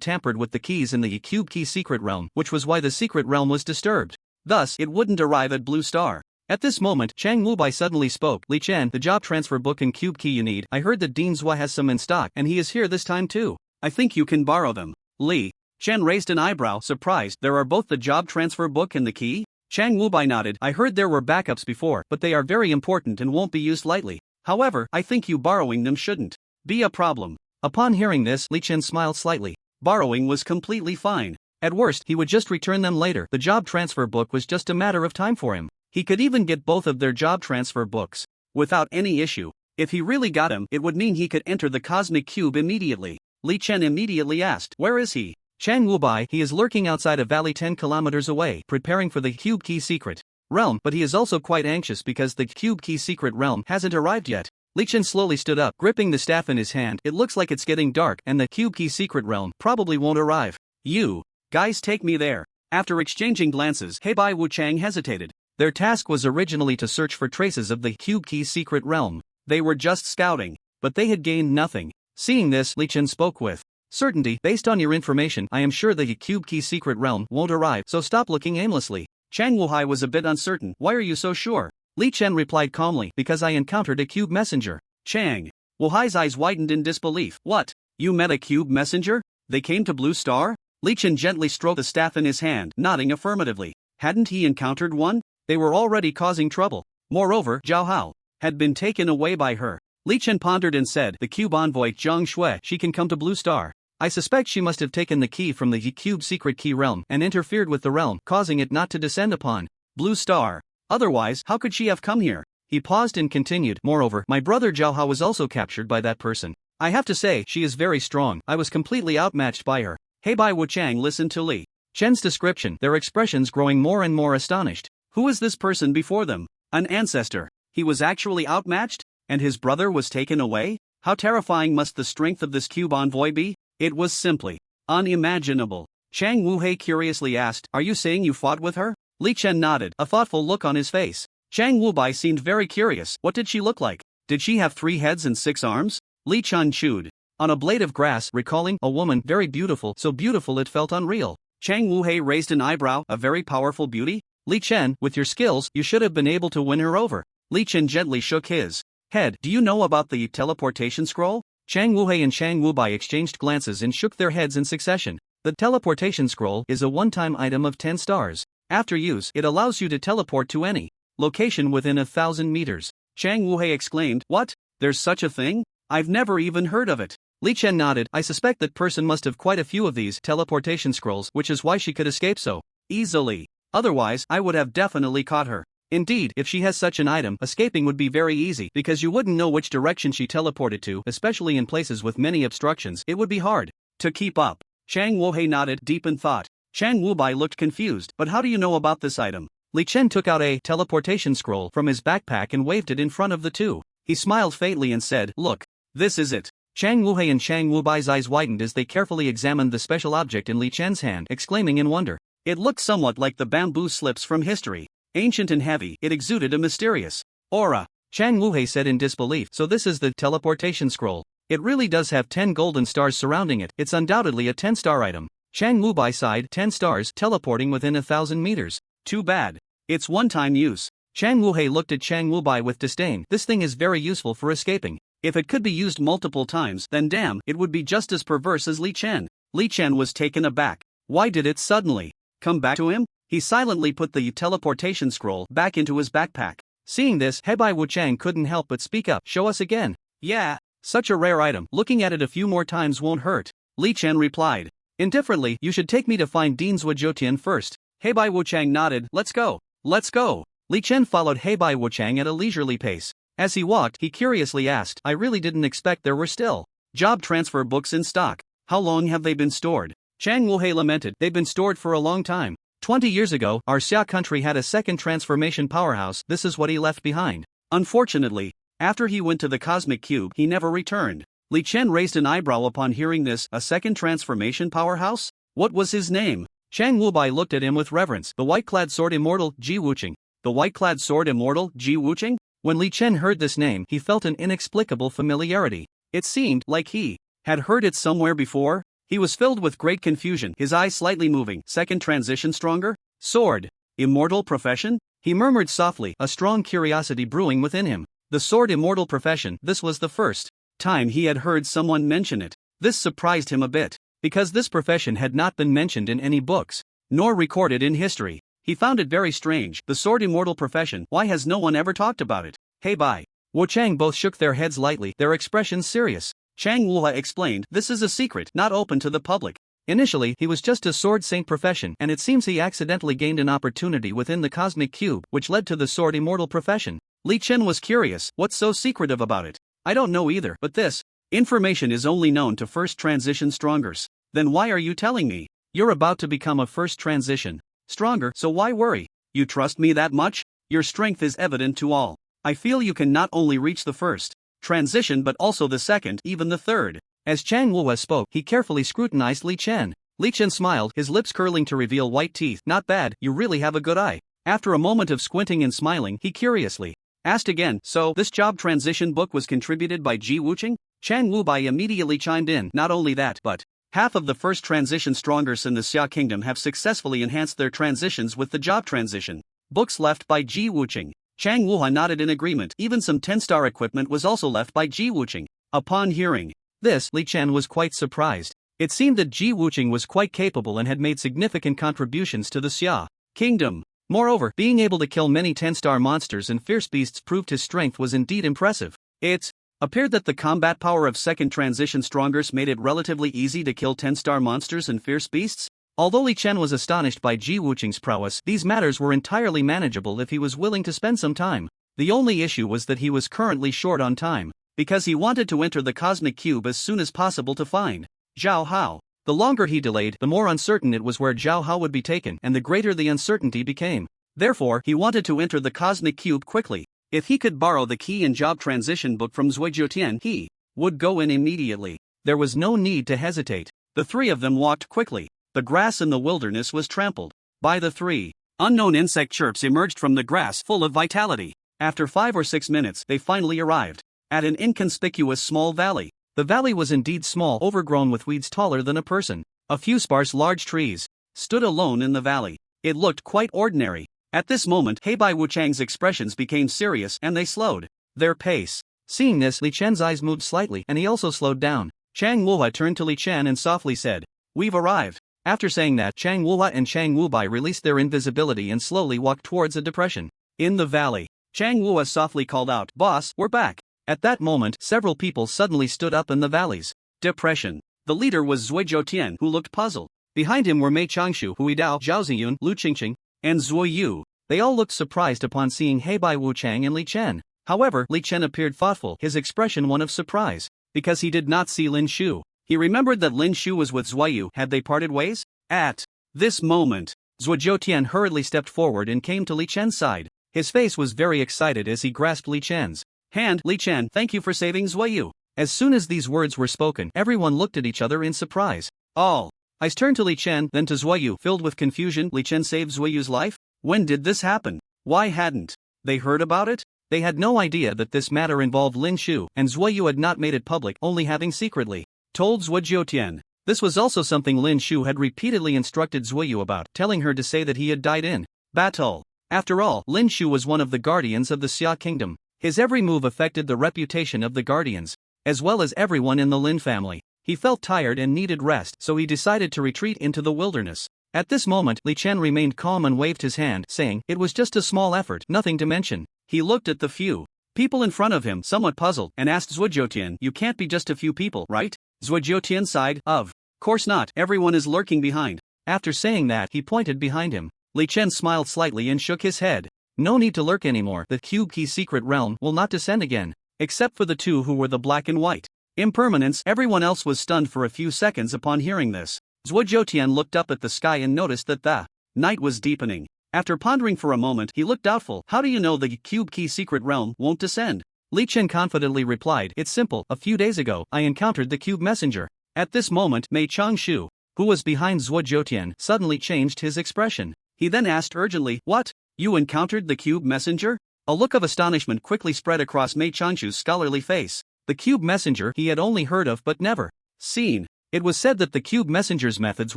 tampered with the keys in the cube key secret realm, which was why the secret realm was disturbed. Thus, it wouldn't arrive at Blue Star. At this moment, Chang Wubai suddenly spoke. Li Chen, the job transfer book and cube key you need, I heard that Dean Zhua has some in stock and he is here this time too. I think you can borrow them. Li Chen raised an eyebrow, surprised. There are both the job transfer book and the key? Chang Wubai nodded. I heard there were backups before, but they are very important and won't be used lightly. However, I think you borrowing them shouldn't be a problem. Upon hearing this, Li Chen smiled slightly. Borrowing was completely fine. At worst, he would just return them later. The job transfer book was just a matter of time for him. He could even get both of their job transfer books without any issue. If he really got him, it would mean he could enter the cosmic cube immediately. Li Chen immediately asked, where is he? Chang Wubai, he is lurking outside a valley 10 kilometers away, preparing for the cube key secret realm, but he is also quite anxious because the cube key secret realm hasn't arrived yet. Li Chen slowly stood up, gripping the staff in his hand. It looks like it's getting dark and the cube key secret realm probably won't arrive. You guys take me there. After exchanging glances, Heibai Wuchang hesitated. Their task was originally to search for traces of the cube key secret realm. They were just scouting, but they had gained nothing. Seeing this, Li Chen spoke with certainty. Based on your information, I am sure the cube key secret realm won't arrive, so stop looking aimlessly. Chang Wuhai was a bit uncertain. Why are you so sure? Li Chen replied calmly, because I encountered a cube messenger. Chang Wuhai's eyes widened in disbelief. What? You met a cube messenger? They came to Blue Star? Li Chen gently stroked the staff in his hand, nodding affirmatively. Hadn't he encountered one? They were already causing trouble. Moreover, Zhao Hao had been taken away by her. Li Chen pondered and said, the cube envoy Zhang Shui, she can come to Blue Star. I suspect she must have taken the key from the cube secret key realm and interfered with the realm, causing it not to descend upon Blue Star. Otherwise, how could she have come here? He paused and continued, moreover, my brother Zhao Hao was also captured by that person. I have to say, she is very strong. I was completely outmatched by her. Heibai Wuchang listened to Li Chen's description, their expressions growing more and more astonished. Who is this person before them? An ancestor. He was actually outmatched? And his brother was taken away? How terrifying must the strength of this cube envoy be? It was simply unimaginable. Chang Wuhei curiously asked, are you saying you fought with her? Li Chen nodded, a thoughtful look on his face. Chang Wubai seemed very curious. What did she look like? Did she have 3 heads and 6 arms? Li Chen chewed on a blade of grass, recalling a woman very beautiful, so beautiful it felt unreal. Chang Wuhei raised an eyebrow, a very powerful beauty? Li Chen, with your skills, you should have been able to win her over. Li Chen gently shook his head. Do you know about the teleportation scroll? Chang Wuhei and Chang Wubai exchanged glances and shook their heads in succession. The teleportation scroll is a one-time item of 10 stars. After use, it allows you to teleport to any location within 1,000 meters. Chang Wuhei exclaimed, what? There's such a thing? I've never even heard of it. Li Chen nodded. I suspect that person must have quite a few of these teleportation scrolls, which is why she could escape so easily. Otherwise, I would have definitely caught her. Indeed, if she has such an item, escaping would be very easy because you wouldn't know which direction she teleported to, especially in places with many obstructions. It would be hard to keep up. Chang Wuhei nodded, deep in thought. Chang Wubai looked confused. But how do you know about this item? Li Chen took out a teleportation scroll from his backpack and waved it in front of the two. He smiled faintly and said, look, this is it. Chang Wuhei and Chang Wubai's eyes widened as they carefully examined the special object in Li Chen's hand, exclaiming in wonder. It looked somewhat like the bamboo slips from history. Ancient and heavy, it exuded a mysterious aura. Chang Wuhei said in disbelief, so this is the teleportation scroll. It really does have 10 golden stars surrounding it. It's undoubtedly a 10-star item. Chang Wubai sighed, 10 stars, teleporting within 1,000 meters. Too bad. It's one-time use. Chang Wuhei looked at Chang Wubai with disdain. This thing is very useful for escaping. If it could be used multiple times, then damn, it would be just as perverse as Li Chen. Li Chen was taken aback. Why did it suddenly come back to him? He silently put the teleportation scroll back into his backpack. Seeing this, Heibai Wuchang couldn't help but speak up. Show us again. Yeah, such a rare item. Looking at it a few more times won't hurt. Li Chen replied. Indifferently, you should take me to find Dean Zhuotian first. Heibai Wuchang nodded. Let's go. Let's go. Li Chen followed Heibai Wuchang at a leisurely pace. As he walked, he curiously asked, I really didn't expect there were still job transfer books in stock. How long have they been stored? Chang Wuhei lamented. They've been stored for a long time. 20 years ago, our Xia country had a second transformation powerhouse. This is what he left behind. Unfortunately, after he went to the cosmic cube, he never returned. Li Chen raised an eyebrow upon hearing this. A second transformation powerhouse? What was his name? Chang Wubai looked at him with reverence. The white-clad sword immortal, Ji Wuqing. The white-clad sword immortal, Ji Wuqing? When Li Chen heard this name, he felt an inexplicable familiarity. It seemed like he had heard it somewhere before. He was filled with great confusion, his eyes slightly moving. Second transition stronger? Sword. Immortal profession? He murmured softly, a strong curiosity brewing within him. The sword immortal profession, this was the first time he had heard someone mention it. This surprised him a bit, because this profession had not been mentioned in any books, nor recorded in history. He found it very strange. The sword immortal profession, why has no one ever talked about it? Hey Bai. Wu Chang both shook their heads lightly, their expressions serious. Chang Wuha explained, this is a secret, not open to the public. Initially, he was just a sword saint profession, and it seems he accidentally gained an opportunity within the cosmic cube, which led to the sword immortal profession. Li Chen was curious, what's so secretive about it? I don't know either, but this information is only known to first transition strongers. Then why are you telling me? You're about to become a first transition stronger, so why worry? You trust me that much? Your strength is evident to all. I feel you can not only reach the first transition but also the second, even the third. As Chang Wuha spoke, he carefully scrutinized Li Chen. Li Chen smiled, his lips curling to reveal white teeth. Not bad, you really have a good eye. After a moment of squinting and smiling, he curiously asked again, so, this job transition book was contributed by Ji Wuqing? Chang Wubai immediately chimed in, not only that, but half of the first transition strongers in the Xia Kingdom have successfully enhanced their transitions with the job transition books left by Ji Wuqing. Chang Wuha nodded in agreement, even some 10-star equipment was also left by Ji Wuqing. Upon hearing this, Li Chen was quite surprised. It seemed that Ji Wuqing was quite capable and had made significant contributions to the Xia Kingdom. Moreover, being able to kill many 10-star monsters and fierce beasts proved his strength was indeed impressive. It appeared that the combat power of second transition strongers made it relatively easy to kill 10-star monsters and fierce beasts. Although Li Chen was astonished by Ji Wuqing's prowess, these matters were entirely manageable if he was willing to spend some time. The only issue was that he was currently short on time, because he wanted to enter the cosmic cube as soon as possible to find Zhao Hao. The longer he delayed, the more uncertain it was where Zhao Hao would be taken, and the greater the uncertainty became. Therefore, he wanted to enter the cosmic cube quickly. If he could borrow the key and job transition book from Zui Jiutian, he would go in immediately. There was no need to hesitate. The three of them walked quickly. The grass in the wilderness was trampled by the three. Unknown insect chirps emerged from the grass full of vitality. After 5 or 6 minutes, they finally arrived at an inconspicuous small valley. The valley was indeed small, overgrown with weeds taller than a person. A few sparse large trees stood alone in the valley. It looked quite ordinary. At this moment, Heibai Wuchang's expressions became serious and they slowed their pace. Seeing this, Li Chen's eyes moved slightly and he also slowed down. Chang Wuhua turned to Li Chen and softly said, "We've arrived." After saying that, Chang Wuhua and Chang Wubai released their invisibility and slowly walked towards a depression in the valley. Chang Wuhua softly called out, "Boss, we're back." At that moment, several people suddenly stood up in the valley's depression. The leader was Zui Jiutian, who looked puzzled. Behind him were Mei Changshu, Hui Dao, Zhao Ziyun, Lu Qingqing, and Zui Yu. They all looked surprised upon seeing Heibai Wuchang and Li Chen. However, Li Chen appeared thoughtful, his expression one of surprise, because he did not see Lin Shu. He remembered that Lin Shu was with Zui Yu. Had they parted ways? At this moment, Zui Jiutian hurriedly stepped forward and came to Li Chen's side. His face was very excited as he grasped Li Chen's hand. "Li Chen, thank you for saving Zui Yu." As soon as these words were spoken, everyone looked at each other in surprise. All eyes turned to Li Chen, then to Zui Yu. Filled with confusion, Li Chen saved Zui Yu's life? When did this happen? Why hadn't they heard about it? They had no idea that this matter involved Lin Shu, and Zui Yu had not made it public, only having secretly told Zui Jiutian. This was also something Lin Shu had repeatedly instructed Zui Yu about, telling her to say that he had died in battle. After all, Lin Shu was one of the guardians of the Xia Kingdom. His every move affected the reputation of the guardians, as well as everyone in the Lin family. He felt tired and needed rest, so he decided to retreat into the wilderness. At this moment, Li Chen remained calm and waved his hand, saying, "It was just a small effort, nothing to mention." He looked at the few people in front of him, somewhat puzzled, and asked Zui Jiutian, "You can't be just a few people, right?" Zui Jiutian sighed, "Of course not, everyone is lurking behind." After saying that, he pointed behind him. Li Chen smiled slightly and shook his head. No need to lurk anymore. The Cube Key secret realm will not descend again, except for the two who were the black and white impermanents. Everyone else was stunned for a few seconds upon hearing this. Zui Jiutian looked up at the sky and noticed that the night was deepening. After pondering for a moment, he looked doubtful. "How do you know the Cube Key secret realm won't descend?" Li Chen confidently replied, "It's simple. A few days ago, I encountered the Cube Messenger." At this moment, Mei Changshu, who was behind Zhuo Zhoutian, suddenly changed his expression. He then asked urgently, "What? You encountered the cube messenger?" A look of astonishment quickly spread across Mei Changshu's scholarly face. The cube messenger he had only heard of but never seen. It was said that the cube messenger's methods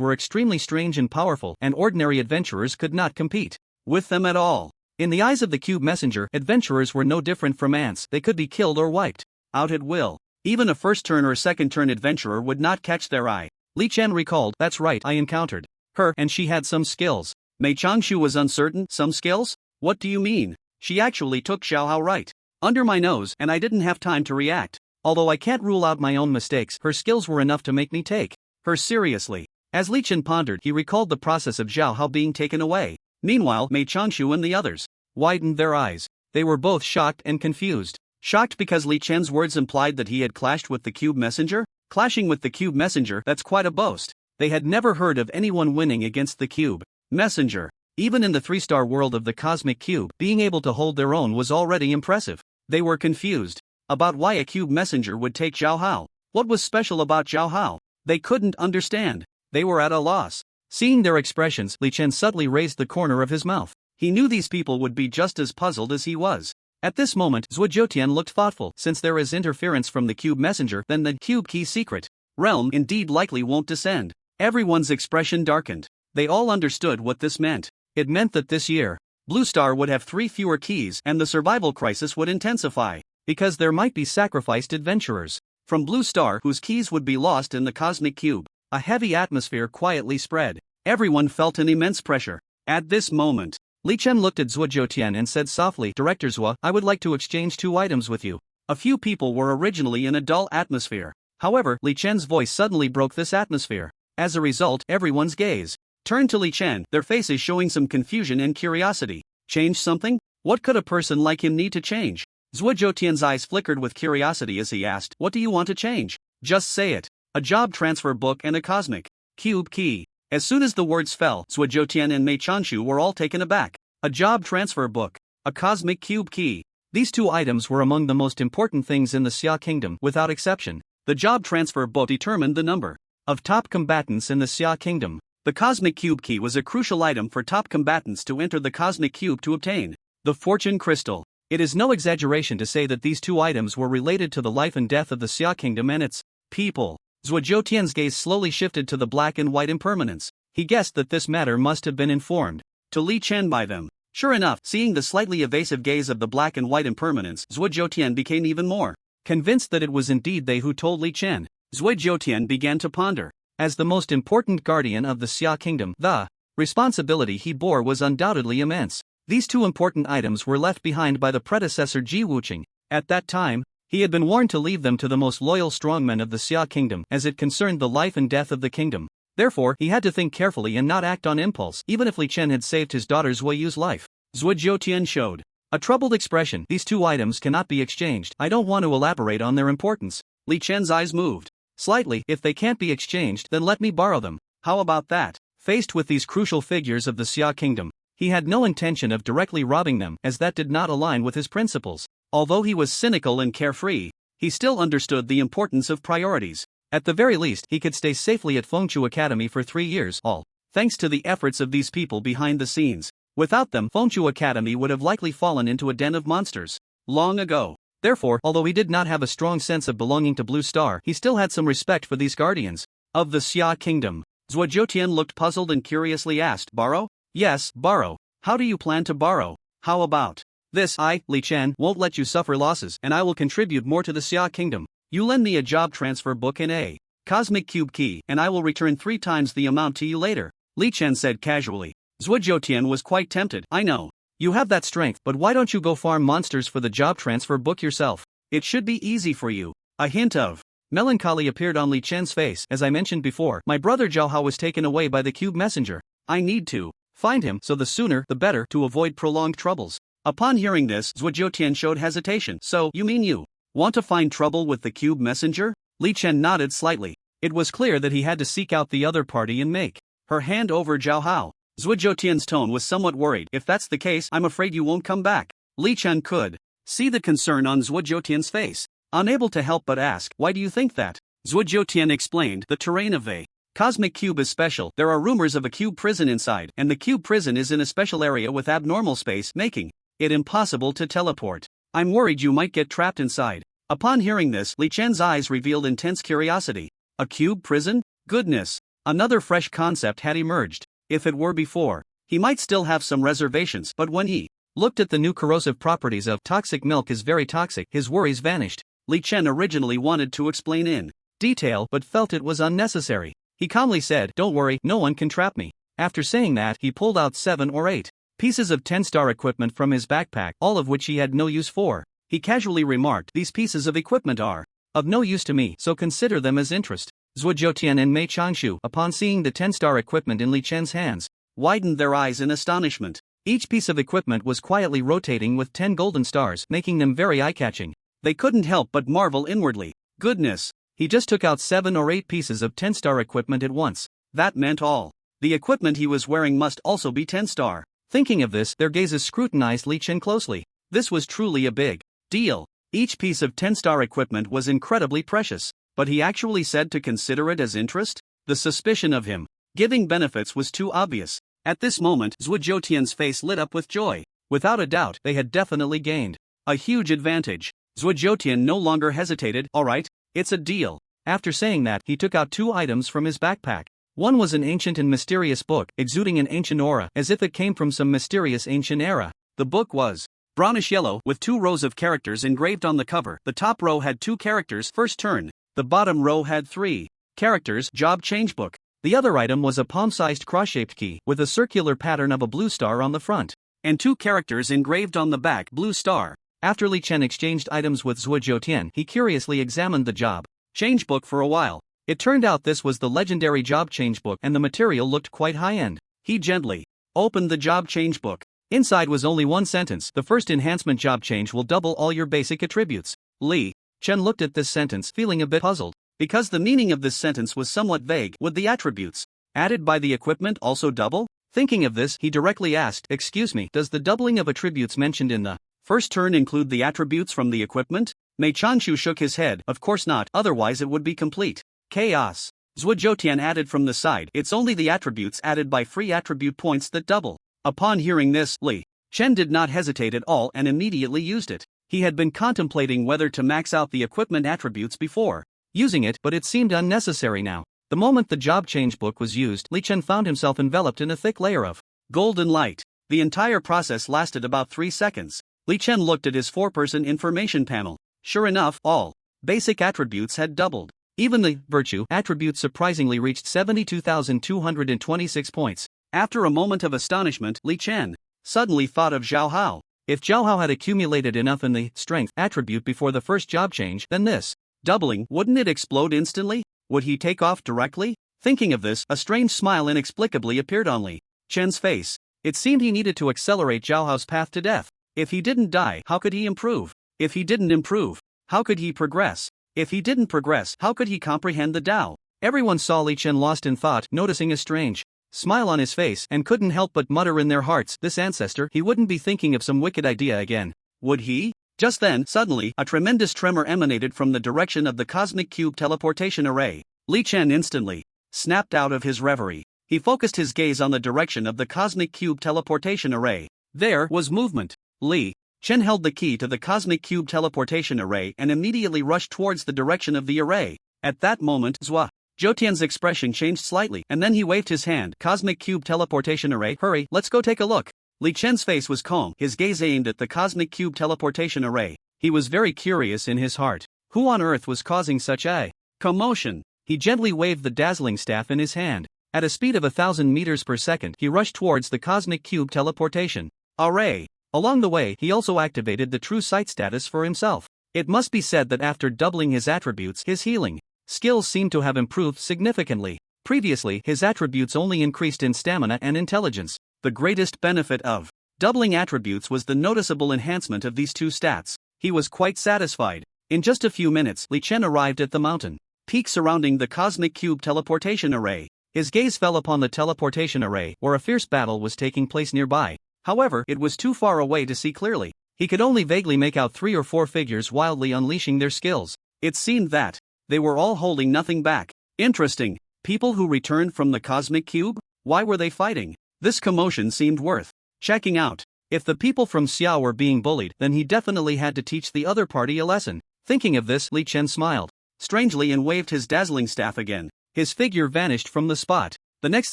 were extremely strange and powerful, and ordinary adventurers could not compete with them at all. In the eyes of the cube messenger, adventurers were no different from ants. They could be killed or wiped out at will. Even a first-turn or second-turn adventurer would not catch their eye. Li Chen recalled, "That's right, I encountered her, and she had some skills." Mei Changshu was uncertain. "Some skills? What do you mean?" "She actually took Xiao Hao right under my nose, and I didn't have time to react. Although I can't rule out my own mistakes, her skills were enough to make me take her seriously." As Li Chen pondered, he recalled the process of Xiao Hao being taken away. Meanwhile, Mei Changshu and the others widened their eyes. They were both shocked and confused. Shocked because Li Chen's words implied that he had clashed with the cube messenger? Clashing with the cube messenger, that's quite a boast. They had never heard of anyone winning against the cube messenger. Even in the three-star world of the cosmic cube, being able to hold their own was already impressive. They were confused about why a cube messenger would take Xiao Hao. What was special about Xiao Hao? They couldn't understand. They were at a loss. Seeing their expressions, Li Chen subtly raised the corner of his mouth. He knew these people would be just as puzzled as he was. At this moment, Zhuo Zhoutian looked thoughtful. Since there is interference from the cube messenger, then the cube key secret realm indeed likely won't descend. Everyone's expression darkened. They all understood what this meant. It meant that this year, Blue Star would have 3 fewer keys and the survival crisis would intensify, because there might be sacrificed adventurers from Blue Star whose keys would be lost in the cosmic cube. A heavy atmosphere quietly spread. Everyone felt an immense pressure. At this moment, Li Chen looked at Zhuo Zhoutian and said softly, "Director Zhuo, I would like to exchange 2 items with you." A few people were originally in a dull atmosphere. However, Li Chen's voice suddenly broke this atmosphere. As a result, everyone's gaze turned to Li Chen, their faces showing some confusion and curiosity. Change something? What could a person like him need to change? Zhuo Zhoutian's eyes flickered with curiosity as he asked, "What do you want to change? Just say it." "A job transfer book and a cosmic cube key." As soon as the words fell, Zhuo Zhoutian and Mei Changshu were all taken aback. A job transfer book, a cosmic cube key. These 2 items were among the most important things in the Xia Kingdom, without exception. The job transfer book determined the number of top combatants in the Xia Kingdom. The cosmic cube key was a crucial item for top combatants to enter the cosmic cube to obtain the fortune crystal. It is no exaggeration to say that these 2 items were related to the life and death of the Xia Kingdom and its people. Zhuo Zhoutian's gaze slowly shifted to the black and white impermanence. He guessed that this matter must have been informed to Li Chen by them. Sure enough, seeing the slightly evasive gaze of the black and white impermanence, Zhuo Zhoutian became even more convinced that it was indeed they who told Li Chen. Zhuo Zhoutian began to ponder. As the most important guardian of the Xia Kingdom, the responsibility he bore was undoubtedly immense. These 2 important items were left behind by the predecessor Ji Wuqing. At that time, he had been warned to leave them to the most loyal strongmen of the Xia Kingdom, as it concerned the life and death of the kingdom. Therefore, he had to think carefully and not act on impulse, even if Li Chen had saved his daughter Zhuo Yu's life. Zhuo Zhoutian showed a troubled expression. "These 2 items cannot be exchanged. I don't want to elaborate on their importance." Li Chen's eyes moved slightly. "If they can't be exchanged, then let me borrow them. How about that?" Faced with these crucial figures of the Xia Kingdom, he had no intention of directly robbing them, as that did not align with his principles. Although he was cynical and carefree, he still understood the importance of priorities. At the very least, he could stay safely at Fengshu Academy for 3 years, all thanks to the efforts of these people behind the scenes. Without them, Fengshu Academy would have likely fallen into a den of monsters long ago. Therefore, although he did not have a strong sense of belonging to Blue Star, he still had some respect for these guardians of the Xia Kingdom. Zhuo Zhoutian looked puzzled and curiously asked, "Borrow?" "Yes, borrow. How do you plan to borrow?" "How about this? I, Li Chen, won't let you suffer losses, and I will contribute more to the Xia Kingdom. You lend me a job transfer book and a cosmic cube key, and I will return 3 times the amount to you later," Li Chen said casually. Zhuo Zhoutian was quite tempted. "I know you have that strength, but why don't you go farm monsters for the job transfer book yourself? It should be easy for you." A hint of melancholy appeared on Li Chen's face. "As I mentioned before, my brother Zhao Hao was taken away by the cube messenger. I need to find him, so the sooner the better, to avoid prolonged troubles." Upon hearing this, Zhuo Zhoutian showed hesitation. "So, you mean you want to find trouble with the cube messenger?" Li Chen nodded slightly. It was clear that he had to seek out the other party and make her hand over Zhao Hao. Zhuo Zhoutian's tone was somewhat worried. "If that's the case, I'm afraid you won't come back." Li Chen could see the concern on Zhuo Zhoutian's face. Unable to help but ask, "Why do you think that?" Zhuo Zhoutian explained, "The terrain of the Cosmic Cube is special. There are rumors of a cube prison inside, and the cube prison is in a special area with abnormal space, making it impossible to teleport. I'm worried you might get trapped inside. Upon hearing this, Li Chen's eyes revealed intense curiosity. A cube prison? Goodness! Another fresh concept had emerged. If it were before, he might still have some reservations, but when he looked at the new corrosive properties of toxic milk is very toxic, his worries vanished. Li Chen originally wanted to explain in detail but felt it was unnecessary. He calmly said, "Don't worry, no one can trap me." After saying that, he pulled out 7 or 8 pieces of 10-star equipment from his backpack, all of which he had no use for. He casually remarked, "These pieces of equipment are of no use to me, so consider them as interest." Zhuo Jiutian and Mei Changshu, upon seeing the 10-star equipment in Li Chen's hands, widened their eyes in astonishment. Each piece of equipment was quietly rotating with 10 golden stars, making them very eye-catching. They couldn't help but marvel inwardly. Goodness! He just took out 7 or 8 pieces of 10-star equipment at once. That meant all the equipment he was wearing must also be 10-star. Thinking of this, their gazes scrutinized Li Chen closely. This was truly a big deal. Each piece of 10-star equipment was incredibly precious, but he actually said to consider it as interest? The suspicion of him giving benefits was too obvious. At this moment, Zhuo Jiutian's face lit up with joy. Without a doubt, they had definitely gained a huge advantage. Zhuo Jiutian no longer hesitated. "All right, it's a deal." After saying that, he took out 2 items from his backpack. One was an ancient and mysterious book, exuding an ancient aura, as if it came from some mysterious ancient era. The book was brownish yellow, with 2 rows of characters engraved on the cover. The top row had 2 characters, first turn. The bottom row had 3 characters, job change book. The other item was a palm-sized cross-shaped key, with a circular pattern of a blue star on the front, and 2 characters engraved on the back, blue star. After Li Chen exchanged items with Zhuo Jiutian, he curiously examined the job change book for a while. It turned out this was the legendary job change book, and the material looked quite high-end. He gently opened the job change book. Inside was only one sentence: "The first enhancement job change will double all your basic attributes." Li Chen looked at this sentence, feeling a bit puzzled, because the meaning of this sentence was somewhat vague. Would the attributes added by the equipment also double? Thinking of this, he directly asked, "Excuse me, does the doubling of attributes mentioned in the first turn include the attributes from the equipment?" Mei Changshu shook his head. "Of course not, otherwise it would be complete chaos." Zhuo Jiutian added from the side, "It's only the attributes added by free attribute points that double." Upon hearing this, Li Chen did not hesitate at all and immediately used it. He had been contemplating whether to max out the equipment attributes before using it, but it seemed unnecessary now. The moment the job change book was used, Li Chen found himself enveloped in a thick layer of golden light. The entire process lasted about 3 seconds. Li Chen looked at his 4-person information panel. Sure enough, all basic attributes had doubled. Even the virtue attribute surprisingly reached 72,226 points. After a moment of astonishment, Li Chen suddenly thought of Zhao Hao. If Zhao Hao had accumulated enough in the strength attribute before the first job change, then this doubling, wouldn't it explode instantly? Would he take off directly? Thinking of this, a strange smile inexplicably appeared on Li Chen's face. It seemed he needed to accelerate Zhao Hao's path to death. If he didn't die, how could he improve? If he didn't improve, how could he progress? If he didn't progress, how could he comprehend the Tao? Everyone saw Li Chen lost in thought, noticing a strange smile on his face, and couldn't help but mutter in their hearts, "This ancestor, he wouldn't be thinking of some wicked idea again, would he?" Just then, suddenly, a tremendous tremor emanated from the direction of the cosmic cube teleportation array. Li Chen instantly snapped out of his reverie. He focused his gaze on the direction of the cosmic cube teleportation array. There was movement. Li Chen held the key to the cosmic cube teleportation array and immediately rushed towards the direction of the array. At that moment, Zhuo Jiutian's expression changed slightly, and then he waved his hand. "Cosmic cube teleportation array, hurry, let's go take a look." Li Chen's face was calm, his gaze aimed at the cosmic cube teleportation array. He was very curious in his heart. Who on earth was causing such a commotion? He gently waved the dazzling staff in his hand. At a speed of 1,000 meters per second, he rushed towards the cosmic cube teleportation array. Along the way, he also activated the true sight status for himself. It must be said that after doubling his attributes, his healing skills seem to have improved significantly. Previously, his attributes only increased in stamina and intelligence. The greatest benefit of doubling attributes was the noticeable enhancement of these 2 stats. He was quite satisfied. In just a few minutes, Li Chen arrived at the mountain peak surrounding the cosmic cube teleportation array. His gaze fell upon the teleportation array, where a fierce battle was taking place nearby. However, it was too far away to see clearly. He could only vaguely make out 3 or 4 figures wildly unleashing their skills. It seemed that they were all holding nothing back. Interesting. People who returned from the cosmic cube? Why were they fighting? This commotion seemed worth checking out. If the people from Xia were being bullied, then he definitely had to teach the other party a lesson. Thinking of this, Li Chen smiled strangely and waved his dazzling staff again. His figure vanished from the spot. The next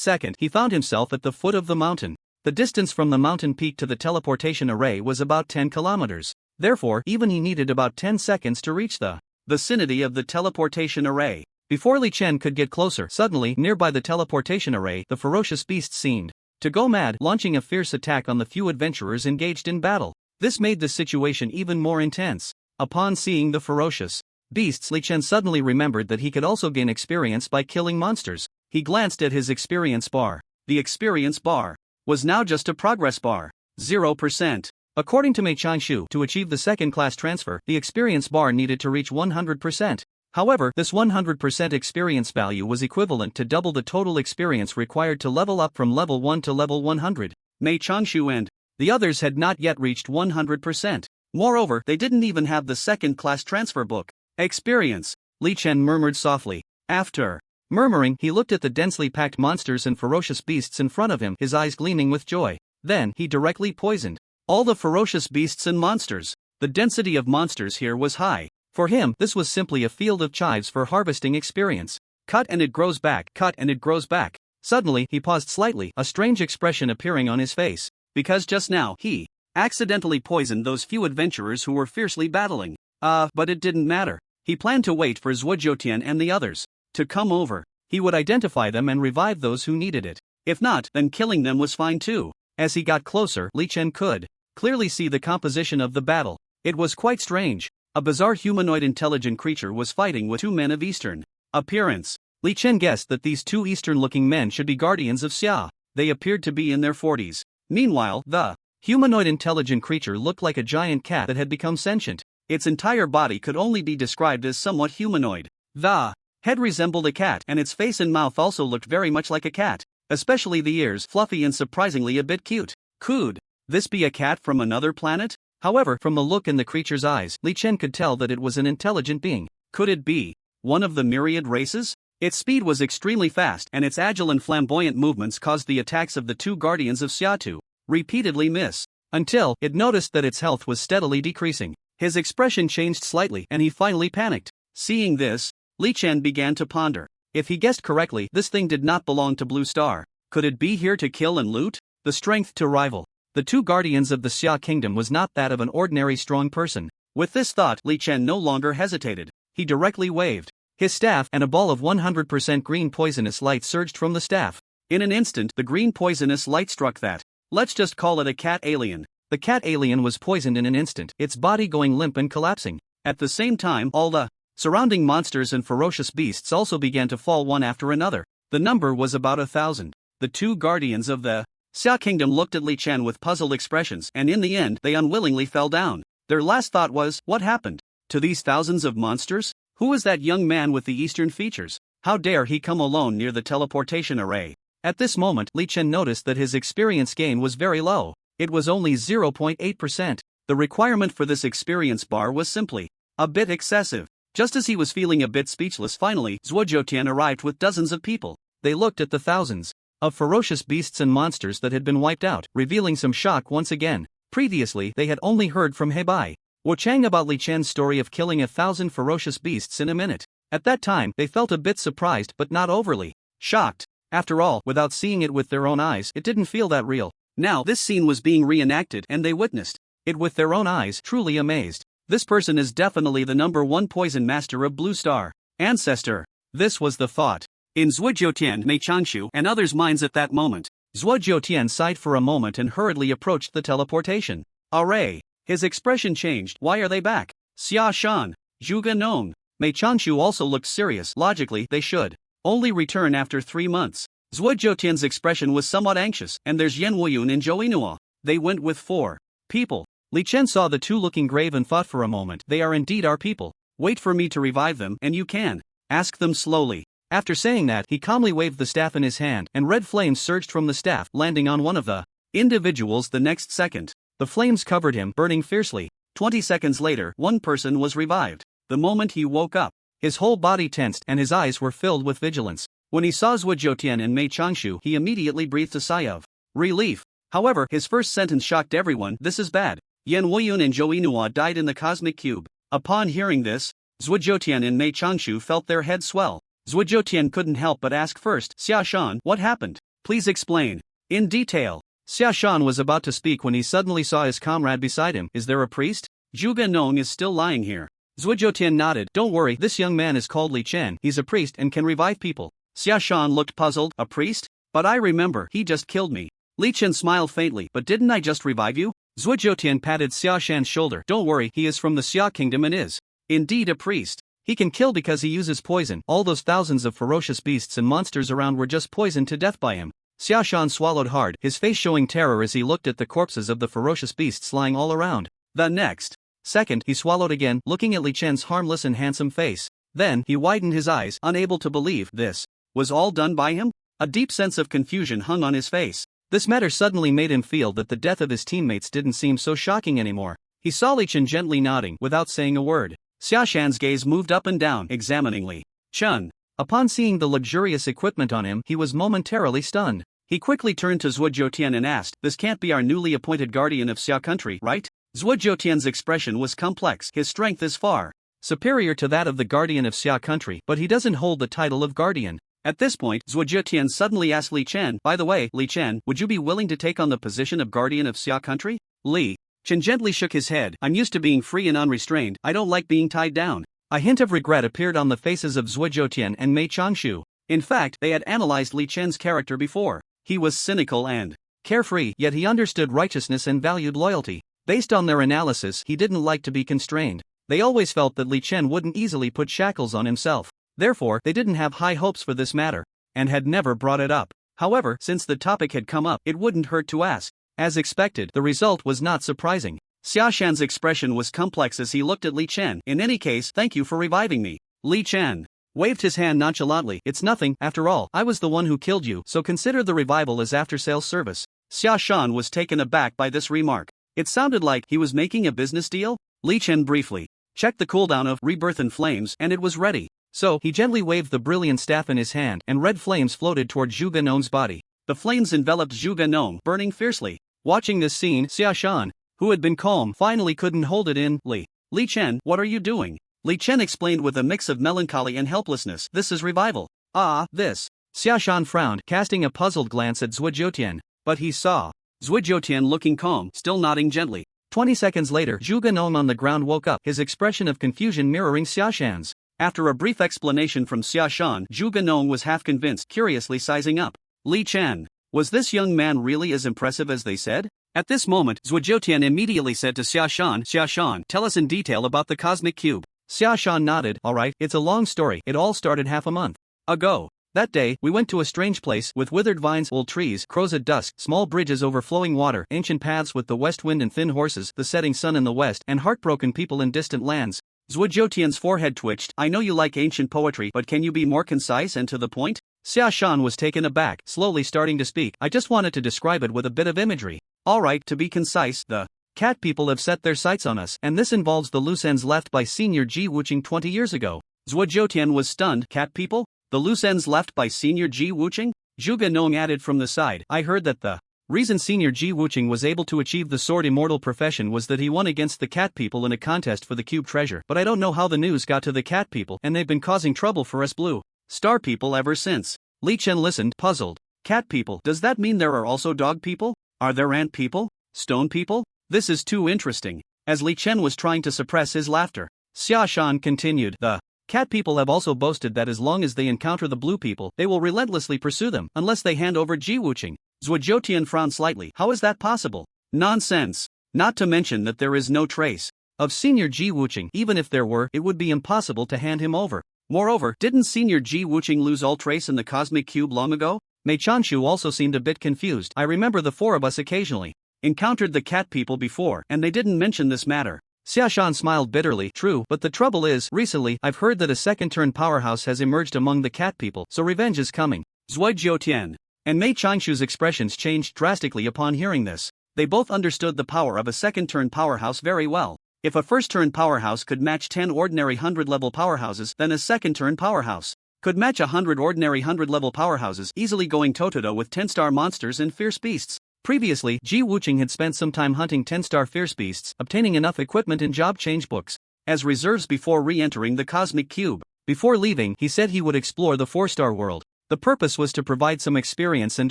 second, he found himself at the foot of the mountain. The distance from the mountain peak to the teleportation array was about 10 kilometers. Therefore, even he needed about 10 seconds to reach the vicinity of the teleportation array. Before Li Chen could get closer, suddenly, nearby the teleportation array, the ferocious beast seemed to go mad, launching a fierce attack on the few adventurers engaged in battle. This made the situation even more intense. Upon seeing the ferocious beasts, Li Chen suddenly remembered that he could also gain experience by killing monsters. He glanced at his experience bar. The experience bar was now just a progress bar. 0%. According to Mei Chanshu, to achieve the second-class transfer, the experience bar needed to reach 100%. However, this 100% experience value was equivalent to double the total experience required to level up from level 1 to level 100. Mei Chanshu and the others had not yet reached 100%. Moreover, they didn't even have the second-class transfer book. Experience, Li Chen murmured softly. After murmuring, he looked at the densely packed monsters and ferocious beasts in front of him, his eyes gleaming with joy. Then, he directly poisoned all the ferocious beasts and monsters. The density of monsters here was high. For him, this was simply a field of chives for harvesting experience. Cut and it grows back, cut and it grows back. Suddenly, he paused slightly, a strange expression appearing on his face. Because just now, he accidentally poisoned those few adventurers who were fiercely battling. But it didn't matter. He planned to wait for Zhuo Jiutian and the others to come over. He would identify them and revive those who needed it. If not, then killing them was fine too. As he got closer, Li Chen could clearly see the composition of the battle. It was quite strange. A bizarre humanoid intelligent creature was fighting with two men of Eastern appearance. Li Chen guessed that these two Eastern-looking men should be guardians of Xia. They appeared to be in their 40s. Meanwhile, the humanoid intelligent creature looked like a giant cat that had become sentient. Its entire body could only be described as somewhat humanoid. The head resembled a cat, and its face and mouth also looked very much like a cat, especially the ears, fluffy and surprisingly a bit cute. Could this be a cat from another planet? However, from the look in the creature's eyes, Li Chen could tell that it was an intelligent being. Could it be one of the myriad races? Its speed was extremely fast, and its agile and flamboyant movements caused the attacks of the two guardians of Xia to repeatedly miss, until it noticed that its health was steadily decreasing. His expression changed slightly, and he finally panicked. Seeing this, Li Chen began to ponder. If he guessed correctly, this thing did not belong to Blue Star. Could it be here to kill and loot? The strength to rival the two guardians of the Xia kingdom was not that of an ordinary strong person. With this thought, Li Chen no longer hesitated. He directly waved his staff, and a ball of 100% green poisonous light surged from the staff. In an instant, the green poisonous light struck that, let's just call it a cat alien. The cat alien was poisoned in an instant, its body going limp and collapsing. At the same time, all the surrounding monsters and ferocious beasts also began to fall one after another. The number was about 1,000. The two guardians of the Xia kingdom looked at Li Chen with puzzled expressions, and in the end, they unwillingly fell down. Their last thought was, what happened to these thousands of monsters? Who is that young man with the eastern features? How dare he come alone near the teleportation array? At this moment, Li Chen noticed that his experience gain was very low. It was only 0.8%. The requirement for this experience bar was simply a bit excessive. Just as he was feeling a bit speechless, finally, Zhuo Jiutian arrived with dozens of people. They looked at the thousands of ferocious beasts and monsters that had been wiped out, revealing some shock once again. Previously, they had only heard from Hebai Wu Chang about Li Chen's story of killing 1,000 ferocious beasts in a minute. At that time, they felt a bit surprised but not overly shocked. After all, without seeing it with their own eyes, it didn't feel that real. Now, this scene was being reenacted, and they witnessed it with their own eyes, truly amazed. This person is definitely the #1 poison master of Blue Star ancestor. This was the thought in Zhuo Jiutian, Mei Chanshu, and others' minds at that moment. Zhuo Jiutian sighed for a moment and hurriedly approached the teleportation array. His expression changed. Why are they back? Xia Shan, Zhuge Nong. Mei Chanshu also looked serious. Logically, they should only return after 3 months. Zhuo Jiutian's expression was somewhat anxious, and there's Yan Wuyun and Zhou Yinhua. They went with 4 people. Li Chen saw the two looking grave and thought for a moment. They are indeed our people. Wait for me to revive them, and you can ask them slowly. After saying that, he calmly waved the staff in his hand, and red flames surged from the staff, landing on one of the individuals the next second. The flames covered him, burning fiercely. 20 seconds later, one person was revived. The moment he woke up, his whole body tensed and his eyes were filled with vigilance. When he saw Zhuo Jiutian and Mei Changshu, he immediately breathed a sigh of relief. However, his first sentence shocked everyone. This is bad. Yan Weiyun and Zhou Yinhua died in the cosmic cube. Upon hearing this, Zhuo Jiutian and Mei Changshu felt their heads swell. Zhuo Jiutian couldn't help but ask first, Xia Shan, what happened? Please explain. In detail. Xia Shan was about to speak when he suddenly saw his comrade beside him. Is there a priest? Zhuge Nong is still lying here. Zhuo Jiutian nodded. Don't worry, this young man is called Li Chen. He's a priest and can revive people. Xia Shan looked puzzled. A priest? But I remember, he just killed me. Li Chen smiled faintly. But didn't I just revive you? Zhuo Jiutian patted Xia Shan's shoulder. Don't worry, he is from the Xia kingdom and is indeed a priest. He can kill because he uses poison. All those thousands of ferocious beasts and monsters around were just poisoned to death by him. Xia Shan swallowed hard, his face showing terror as he looked at the corpses of the ferocious beasts lying all around. The next second, he swallowed again, looking at Li Chen's harmless and handsome face. Then, he widened his eyes, unable to believe this was all done by him? A deep sense of confusion hung on his face. This matter suddenly made him feel that the death of his teammates didn't seem so shocking anymore. He saw Li Chen gently nodding, without saying a word. Xia Shan's gaze moved up and down, examiningly. Chun. Upon seeing the luxurious equipment on him, he was momentarily stunned. He quickly turned to Zhuo Jiutian and asked, this can't be our newly appointed guardian of Xia country, right? Zhuo Jiutian's expression was complex. His strength is far superior to that of the guardian of Xia country, but he doesn't hold the title of guardian. At this point, Zhuo Jiutian suddenly asked Li Chen, by the way, Li Chen, would you be willing to take on the position of guardian of Xia country? Li Chen gently shook his head. I'm used to being free and unrestrained. I don't like being tied down. A hint of regret appeared on the faces of Zhuo Jiutian and Mei Changshu. In fact, they had analyzed Li Chen's character before. He was cynical and carefree, yet he understood righteousness and valued loyalty. Based on their analysis, he didn't like to be constrained. They always felt that Li Chen wouldn't easily put shackles on himself. Therefore, they didn't have high hopes for this matter, and had never brought it up. However, since the topic had come up, it wouldn't hurt to ask. As expected, the result was not surprising. Xia Shan's expression was complex as he looked at Li Chen. In any case, thank you for reviving me. Li Chen waved his hand nonchalantly. It's nothing, after all, I was the one who killed you, so consider the revival as after-sales service. Xia Shan was taken aback by this remark. It sounded like he was making a business deal. Li Chen briefly checked the cooldown of Rebirth and Flames, and it was ready. So, he gently waved the brilliant staff in his hand, and red flames floated toward Zhuge Nong's body. The flames enveloped Zhuge Nong, burning fiercely. Watching this scene, Xia Shan, who had been calm, finally couldn't hold it in. Li Chen, what are you doing? Li Chen explained with a mix of melancholy and helplessness. This is revival. Ah, this. Xia Shan frowned, casting a puzzled glance at Zhuo Jiutian. But he saw Zhuo Jiutian looking calm, still nodding gently. 20 seconds later, Zhuge Nong on the ground woke up, his expression of confusion mirroring Xia Shan's. After a brief explanation from Xia Shan, Zhuge Nong was half convinced, curiously sizing up. Li Chen. Was this young man really as impressive as they said? At this moment, Zhuo Jiutian immediately said to Xia Shan, tell us in detail about the cosmic cube. Xia Shan nodded. Alright, it's a long story. It all started half a month ago. That day, we went to a strange place with withered vines, old trees, crows at dusk, small bridges over flowing water, ancient paths with the west wind and thin horses, the setting sun in the west, and heartbroken people in distant lands. Zhuo Jiutian's forehead twitched. I know you like ancient poetry, but can you be more concise and to the point? Xia Shan was taken aback, slowly starting to speak. I just wanted to describe it with a bit of imagery. Alright, to be concise, the cat people have set their sights on us, and this involves the loose ends left by Senior Ji Wuching 20 years ago. Zhuo Jiutian was stunned. Cat people? The loose ends left by Senior Ji Wuching? Zhuge Nong added from the side. I heard that the reason Senior Ji Wuching was able to achieve the sword immortal profession was that he won against the cat people in a contest for the cube treasure. But I don't know how the news got to the cat people, and they've been causing trouble for us blue star people ever since. Li Chen listened, puzzled. Cat people, does that mean there are also dog people? Are there ant people? Stone people? This is too interesting. As Li Chen was trying to suppress his laughter, Xia Shan continued. The cat people have also boasted that as long as they encounter the blue people, they will relentlessly pursue them, unless they hand over Ji Wuching. Zhuo Jiutian frowned slightly. How is that possible? Nonsense. Not to mention that there is no trace of Senior Ji Wuching. Even if there were, it would be impossible to hand him over. Moreover, didn't Senior Ji Wuching lose all trace in the cosmic cube long ago? Mei Changshu also seemed a bit confused. I remember the four of us occasionally encountered the cat people before, and they didn't mention this matter. Xia Shan smiled bitterly. True, but the trouble is, recently, I've heard that a second-turn powerhouse has emerged among the cat people, so revenge is coming. Zhuo Jiutian and Mei Changshu's expressions changed drastically upon hearing this. They both understood the power of a second-turn powerhouse very well. If a first-turn powerhouse could match 10 ordinary 100-level powerhouses, then a second-turn powerhouse Could match 100 ordinary 100-level powerhouses, easily going toe-to-toe with 10-star monsters and fierce beasts. Previously, Ji Wuching had spent some time hunting 10-star fierce beasts, obtaining enough equipment and job change books as reserves before re-entering the Cosmic Cube. Before leaving, he said he would explore the 4-star world. The purpose was to provide some experience and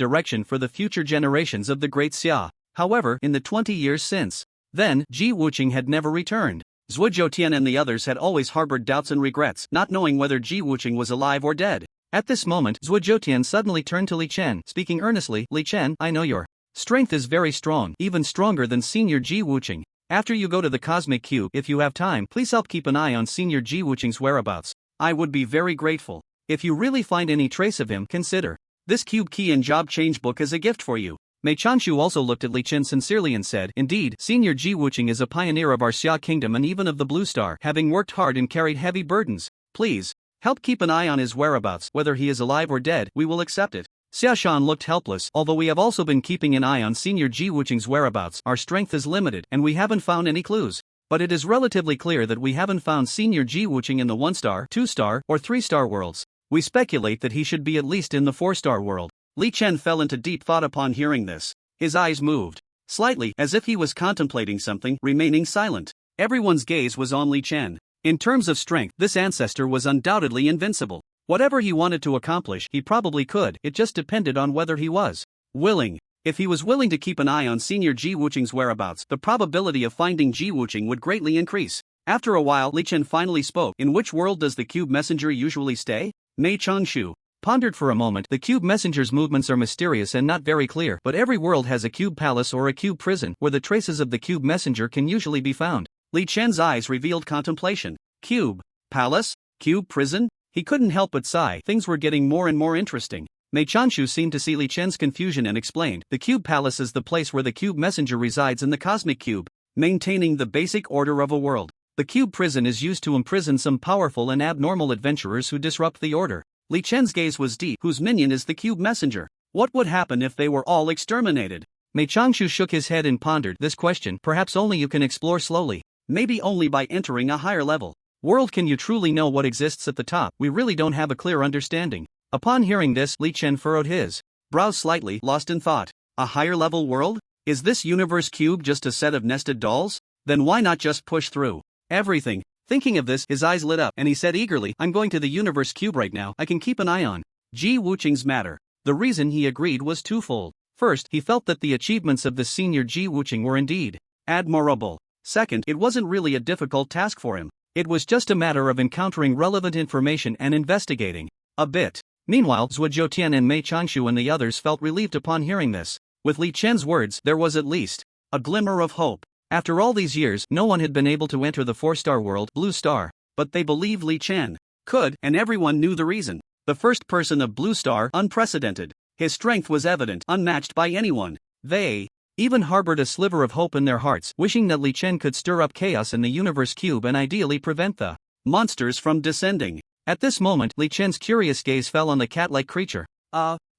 direction for the future generations of the Great Xia. However, in the 20 years since then, Ji Wuching had never returned. Zhuo Jiutian and the others had always harbored doubts and regrets, not knowing whether Ji Wuching was alive or dead. At this moment, Zhuo Jiutian suddenly turned to Li Chen, speaking earnestly, "Li Chen, I know your strength is very strong, even stronger than Senior Ji Wuching. After you go to the Cosmic Cube, if you have time, please help keep an eye on Senior Ji Wuching's whereabouts. I would be very grateful. If you really find any trace of him, consider this cube key and job change book as a gift for you." Mei Chanshu also looked at Li Chen sincerely and said, "Indeed, Senior Ji Wuching is a pioneer of our Xia kingdom and even of the Blue Star, having worked hard and carried heavy burdens. Please help keep an eye on his whereabouts. Whether he is alive or dead, we will accept it." Xia Shan looked helpless. "Although we have also been keeping an eye on Senior Ji Wuching's whereabouts, our strength is limited and we haven't found any clues. But it is relatively clear that we haven't found Senior Ji Wuching in the 1-star, 2-star, or 3-star worlds. We speculate that he should be at least in the 4-star world." Li Chen fell into deep thought upon hearing this. His eyes moved slightly, as if he was contemplating something, remaining silent. Everyone's gaze was on Li Chen. In terms of strength, this ancestor was undoubtedly invincible. Whatever he wanted to accomplish, he probably could, it just depended on whether he was willing. If he was willing to keep an eye on Senior Ji Wuching's whereabouts, the probability of finding Ji Wuching would greatly increase. After a while, Li Chen finally spoke. "In which world does the Cube Messenger usually stay?" Mei Chanshu pondered for a moment. "The Cube Messenger's movements are mysterious and not very clear, but every world has a Cube Palace or a Cube Prison, where the traces of the Cube Messenger can usually be found." Li Chen's eyes revealed contemplation. Cube Palace? Cube Prison? He couldn't help but sigh. Things were getting more and more interesting. Mei Chanshu seemed to see Li Chen's confusion and explained, "The Cube Palace is the place where the Cube Messenger resides in the Cosmic Cube, maintaining the basic order of a world. The Cube Prison is used to imprison some powerful and abnormal adventurers who disrupt the order." Li Chen's gaze was deep. "Whose minion is the Cube Messenger? What would happen if they were all exterminated?" Mei Chanshu shook his head and pondered this question. "Perhaps only you can explore slowly. Maybe only by entering a higher level. World, can you truly know what exists at the top? We really don't have a clear understanding." Upon hearing this, Li Chen furrowed his brows slightly, lost in thought. A higher level world? Is this universe cube just a set of nested dolls? Then why not just push through everything? Thinking of this, his eyes lit up, and he said eagerly, "I'm going to the universe cube right now. I can keep an eye on Ji Wuching's matter." The reason he agreed was twofold. First, he felt that the achievements of the Senior Ji Wuching were indeed admirable. Second, it wasn't really a difficult task for him. It was just a matter of encountering relevant information and investigating a bit. Meanwhile, Zhuo Jiutian and Mei Chanshu and the others felt relieved upon hearing this. With Li Chen's words, there was at least a glimmer of hope. After all these years, no one had been able to enter the 4-star world, Blue Star. But they believed Li Chen could, and everyone knew the reason. The first person of Blue Star, unprecedented. His strength was evident, unmatched by anyone. They even harbored a sliver of hope in their hearts, wishing that Li Chen could stir up chaos in the universe cube and ideally prevent the monsters from descending. At this moment, Li Chen's curious gaze fell on the cat-like creature.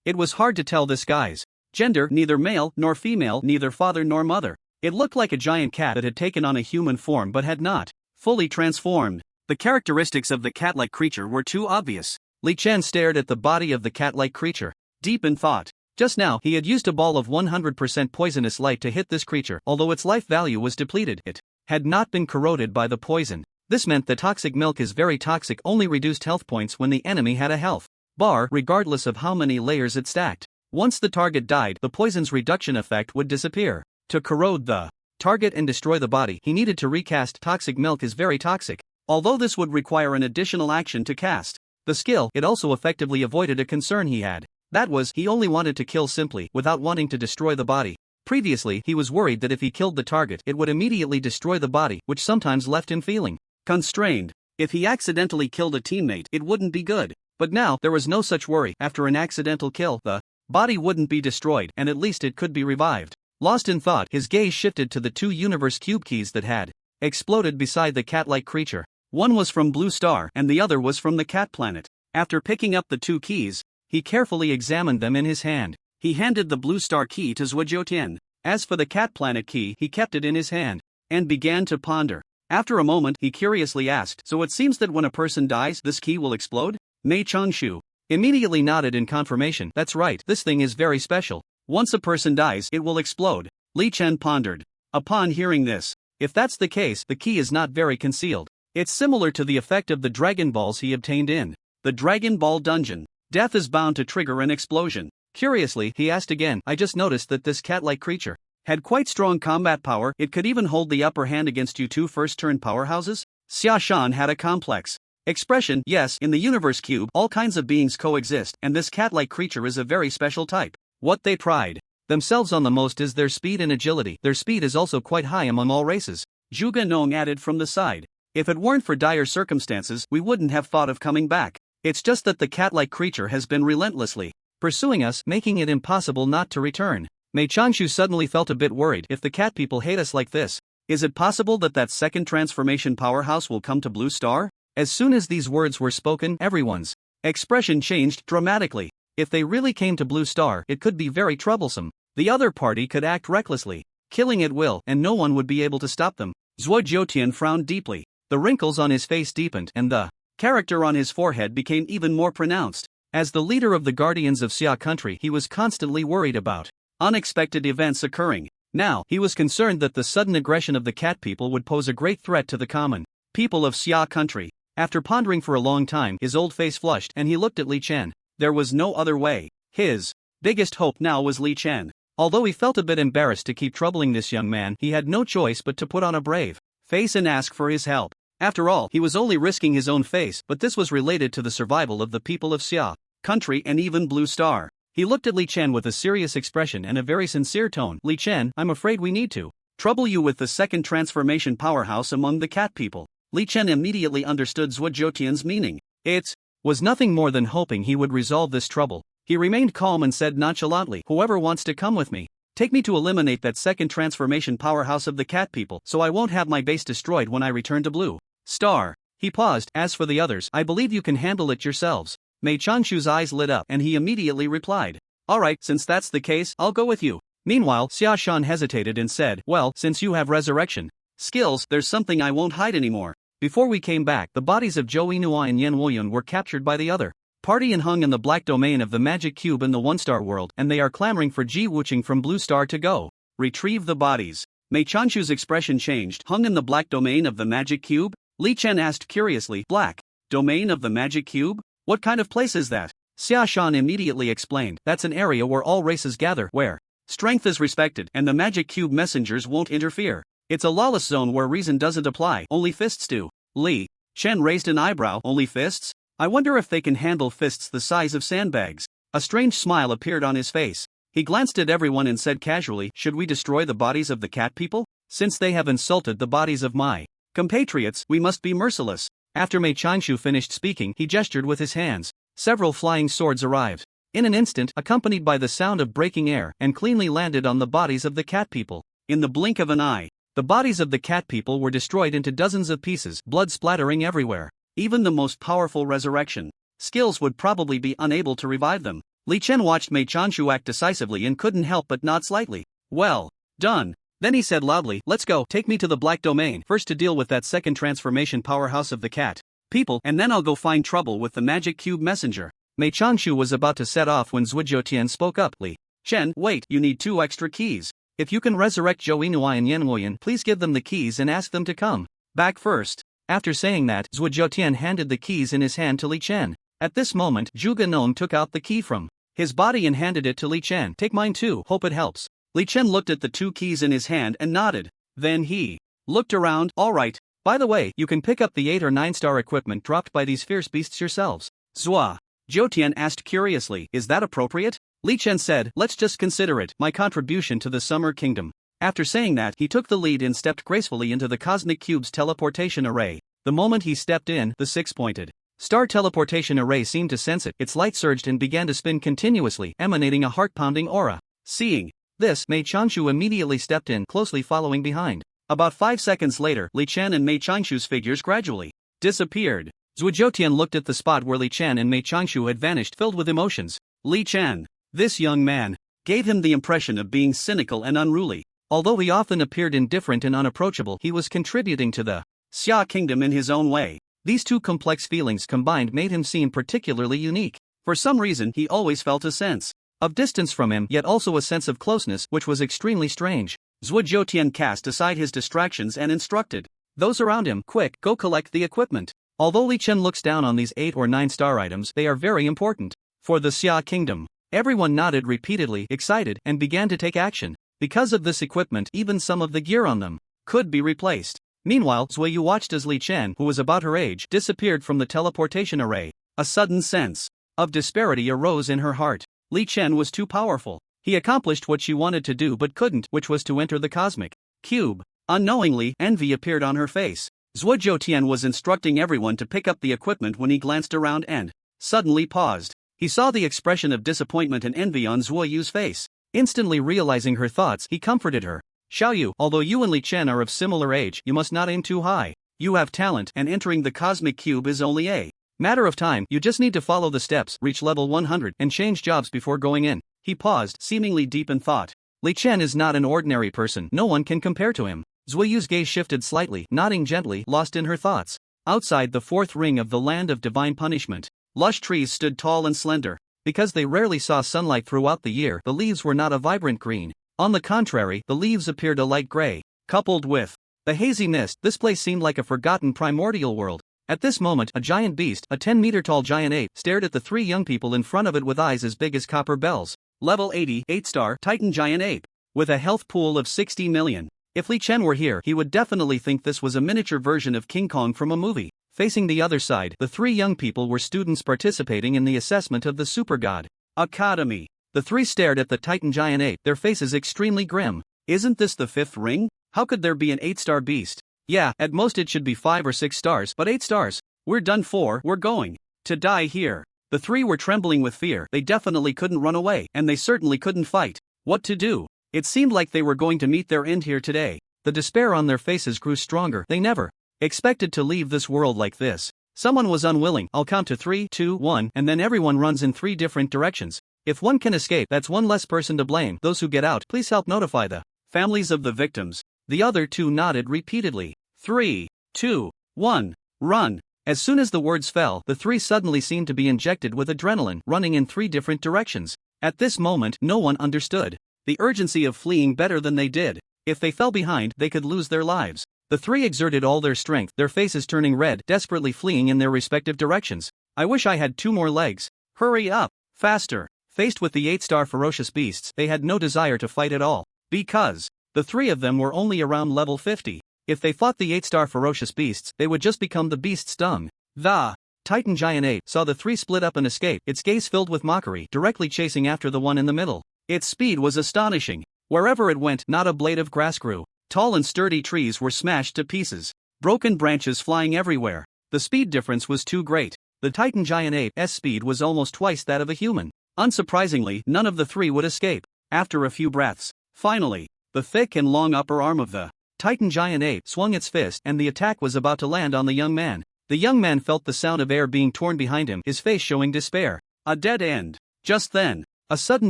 It was hard to tell this guy's gender, neither male nor female, neither father nor mother. It looked like a giant cat that had taken on a human form but had not fully transformed. The characteristics of the cat-like creature were too obvious. Li Chen stared at the body of the cat-like creature, deep in thought. Just now, he had used a ball of 100% poisonous light to hit this creature. Although its life value was depleted, it had not been corroded by the poison. This meant that toxic milk is very toxic, only reduced health points when the enemy had a health bar, regardless of how many layers it stacked. Once the target died, the poison's reduction effect would disappear. To corrode the target and destroy the body, he needed to recast. Toxic milk is very toxic. Although this would require an additional action to cast the skill, it also effectively avoided a concern he had. That was, he only wanted to kill simply, without wanting to destroy the body. Previously, he was worried that if he killed the target, it would immediately destroy the body, which sometimes left him feeling constrained. If he accidentally killed a teammate, it wouldn't be good. But now, there was no such worry. After an accidental kill, the body wouldn't be destroyed, and at least it could be revived. Lost in thought, his gaze shifted to the 2 universe cube keys that had exploded beside the cat-like creature. One was from Blue Star, and the other was from the cat planet. After picking up the 2 keys, he carefully examined them in his hand. He handed the Blue Star key to Zhuo Jiutian. As for the cat planet key, he kept it in his hand and began to ponder. After a moment, he curiously asked, "So it seems that when a person dies, this key will explode?" Mei Changshu immediately nodded in confirmation. That's right, this thing is very special. Once a person dies, it will explode. Li Chen pondered. Upon hearing this, if that's the case, the key is not very concealed. It's similar to the effect of the Dragon Balls he obtained in the Dragon Ball dungeon. Death is bound to trigger an explosion. Curiously, he asked again, I just noticed that this cat-like creature had quite strong combat power. It could even hold the upper hand against you two first-turn powerhouses? Xia Shan had a complex expression. Yes, in the universe cube, all kinds of beings coexist, and this cat-like creature is a very special type. What they pride themselves on the most is their speed and agility. Their speed is also quite high among all races. Zhuge Nong added from the side. If it weren't for dire circumstances, we wouldn't have thought of coming back. It's just that the cat-like creature has been relentlessly pursuing us, making it impossible not to return. Mei Changshu suddenly felt a bit worried. If the cat people hate us like this, is it possible that that second transformation powerhouse will come to Blue Star? As soon as these words were spoken, everyone's expression changed dramatically. If they really came to Blue Star, it could be very troublesome. The other party could act recklessly, killing at will, and no one would be able to stop them. Zhuo Jiutian frowned deeply. The wrinkles on his face deepened, and the character on his forehead became even more pronounced. As the leader of the Guardians of Xia country, he was constantly worried about unexpected events occurring. Now, he was concerned that the sudden aggression of the cat people would pose a great threat to the common people of Xia country. After pondering for a long time, his old face flushed, and he looked at Li Chen. There was no other way. His biggest hope now was Li Chen. Although he felt a bit embarrassed to keep troubling this young man, he had no choice but to put on a brave face and ask for his help. After all, he was only risking his own face, but this was related to the survival of the people of Xia country and even Blue Star. He looked at Li Chen with a serious expression and a very sincere tone. Li Chen, I'm afraid we need to trouble you with the second transformation powerhouse among the cat people. Li Chen immediately understood Zhuo Jiutian's meaning. It was nothing more than hoping he would resolve this trouble. He remained calm and said nonchalantly, whoever wants to come with me, take me to eliminate that second transformation powerhouse of the cat people, so I won't have my base destroyed when I return to Blue Star. He paused. As for the others, I believe you can handle it yourselves. Mei Changshu's eyes lit up, and he immediately replied, alright, since that's the case, I'll go with you. Meanwhile, Xia Shan hesitated and said, well, since you have resurrection skills, there's something I won't hide anymore. Before we came back, the bodies of Zhou Yinhua and Yan Woyun were captured by the other party and hung in the black domain of the magic cube in the one-star world, and they are clamoring for Ji Wuqing from Blue Star to go retrieve the bodies. Mei Changshu's expression changed. Hung in the black domain of the magic cube? Li Chen asked curiously. Black domain of the magic cube? What kind of place is that? Xia Shan immediately explained. That's an area where all races gather, where strength is respected, and the magic cube messengers won't interfere. It's a lawless zone where reason doesn't apply, only fists do. Li Chen raised an eyebrow. Only fists? I wonder if they can handle fists the size of sandbags. A strange smile appeared on his face. He glanced at everyone and said casually, should we destroy the bodies of the cat people? Since they have insulted the bodies of my compatriots, we must be merciless. After Mei Changshu finished speaking, he gestured with his hands. Several flying swords arrived. In an instant, accompanied by the sound of breaking air, and cleanly landed on the bodies of the cat people. In the blink of an eye, the bodies of the cat people were destroyed into dozens of pieces, blood splattering everywhere. Even the most powerful resurrection skills would probably be unable to revive them. Li Chen watched Mei Changshu act decisively and couldn't help but nod slightly. Well done. Then he said loudly, let's go, take me to the black domain, first to deal with that second transformation powerhouse of the cat people, and then I'll go find trouble with the magic cube messenger. Mei Changshu was about to set off when Zhuo Jiutian spoke up. Li Chen, wait, you need 2 extra keys. If you can resurrect Zhou Yinhua and Yan Woyun, please give them the keys and ask them to come back first. After saying that, Zhuo Jiutian handed the keys in his hand to Li Chen. At this moment, Zhuge Nong took out the key from his body and handed it to Li Chen. Take mine too, hope it helps. Li Chen looked at the 2 keys in his hand and nodded. Then he looked around. Alright, by the way, you can pick up the 8 or 9-star equipment dropped by these fierce beasts yourselves. Zhuo Jiutian asked curiously, is that appropriate? Li Chen said, let's just consider it my contribution to the Summer Kingdom. After saying that, he took the lead and stepped gracefully into the Cosmic Cube's teleportation array. The moment he stepped in, the 6-pointed star teleportation array seemed to sense it. Its light surged and began to spin continuously, emanating a heart-pounding aura. Seeing this, Mei Changshu immediately stepped in, closely following behind. About 5 seconds later, Li Chen and Mei Changshu's figures gradually disappeared. Zhuo Jiutian looked at the spot where Li Chen and Mei Changshu had vanished, filled with emotions. Li Chen, this young man, gave him the impression of being cynical and unruly. Although he often appeared indifferent and unapproachable, he was contributing to the Xia kingdom in his own way. These two complex feelings combined made him seem particularly unique. For some reason, he always felt a sense of distance from him, yet also a sense of closeness, which was extremely strange. Zhuo Jiutian cast aside his distractions and instructed those around him, "Quick, go collect the equipment." Although Li Chen looks down on these 8 or 9 star items, they are very important for the Xia kingdom. Everyone nodded repeatedly, excited, and began to take action. Because of this equipment, even some of the gear on them could be replaced. Meanwhile, Zuiyu watched as Li Chen, who was about her age, disappeared from the teleportation array. A sudden sense of disparity arose in her heart. Li Chen was too powerful. He accomplished what she wanted to do but couldn't, which was to enter the cosmic cube. Unknowingly, envy appeared on her face. Zhuo Jiutian was instructing everyone to pick up the equipment when he glanced around and suddenly paused. He saw the expression of disappointment and envy on Zhuo Yu's face. Instantly realizing her thoughts, he comforted her. "Xiaoyu, although you and Li Chen are of similar age, you must not aim too high. You have talent, and entering the cosmic cube is only a matter of time. You just need to follow the steps, reach level 100, and change jobs before going in." He paused, seemingly deep in thought. Li Chen is not an ordinary person, no one can compare to him. Zuiyu's gaze shifted slightly, nodding gently, lost in her thoughts. Outside the 4th ring of the land of divine punishment, lush trees stood tall and slender. Because they rarely saw sunlight throughout the year, the leaves were not a vibrant green. On the contrary, the leaves appeared a light gray. Coupled with the hazy mist, this place seemed like a forgotten primordial world. At this moment, a giant beast, a 10-meter-tall giant ape, stared at the 3 young people in front of it with eyes as big as copper bells. Level 80, 8-star, Titan Giant Ape. With a health pool of 60 million. If Li Chen were here, he would definitely think this was a miniature version of King Kong from a movie. Facing the other side, the 3 young people were students participating in the assessment of the Super God Academy. The 3 stared at the Titan Giant Ape, their faces extremely grim. "Isn't this the 5th ring? How could there be an 8-star beast?" "Yeah, at most it should be 5 or 6 stars, but 8 stars. We're done for, we're going to die here." The 3 were trembling with fear. They definitely couldn't run away, and they certainly couldn't fight. What to do? It seemed like they were going to meet their end here today. The despair on their faces grew stronger. They never expected to leave this world like this. Someone was unwilling. "I'll count to 3, 2, 1, and then everyone runs in 3 different directions. If one can escape, that's one less person to blame. Those who get out, please help notify the families of the victims." The other 2 nodded repeatedly. 3, 2, 1, run. As soon as the words fell, the 3 suddenly seemed to be injected with adrenaline, running in 3 different directions. At this moment, no one understood the urgency of fleeing better than they did. If they fell behind, they could lose their lives. The 3 exerted all their strength, their faces turning red, desperately fleeing in their respective directions. "I wish I had 2 more legs. Hurry up, faster." Faced with the 8-star ferocious beasts, they had no desire to fight at all. Because the 3 of them were only around level 50. If they fought the 8-star ferocious beasts, they would just become the beast's dung. The Titan Giant Ape saw the 3 split up and escape, its gaze filled with mockery, directly chasing after the one in the middle. Its speed was astonishing. Wherever it went, not a blade of grass grew. Tall and sturdy trees were smashed to pieces, broken branches flying everywhere. The speed difference was too great. The Titan Giant Ape's speed was almost twice that of a human. Unsurprisingly, none of the 3 would escape. After a few breaths, finally, the thick and long upper arm of the Titan Giant Ape swung its fist, and the attack was about to land on the young man. The young man felt the sound of air being torn behind him, his face showing despair. A dead end. Just then, a sudden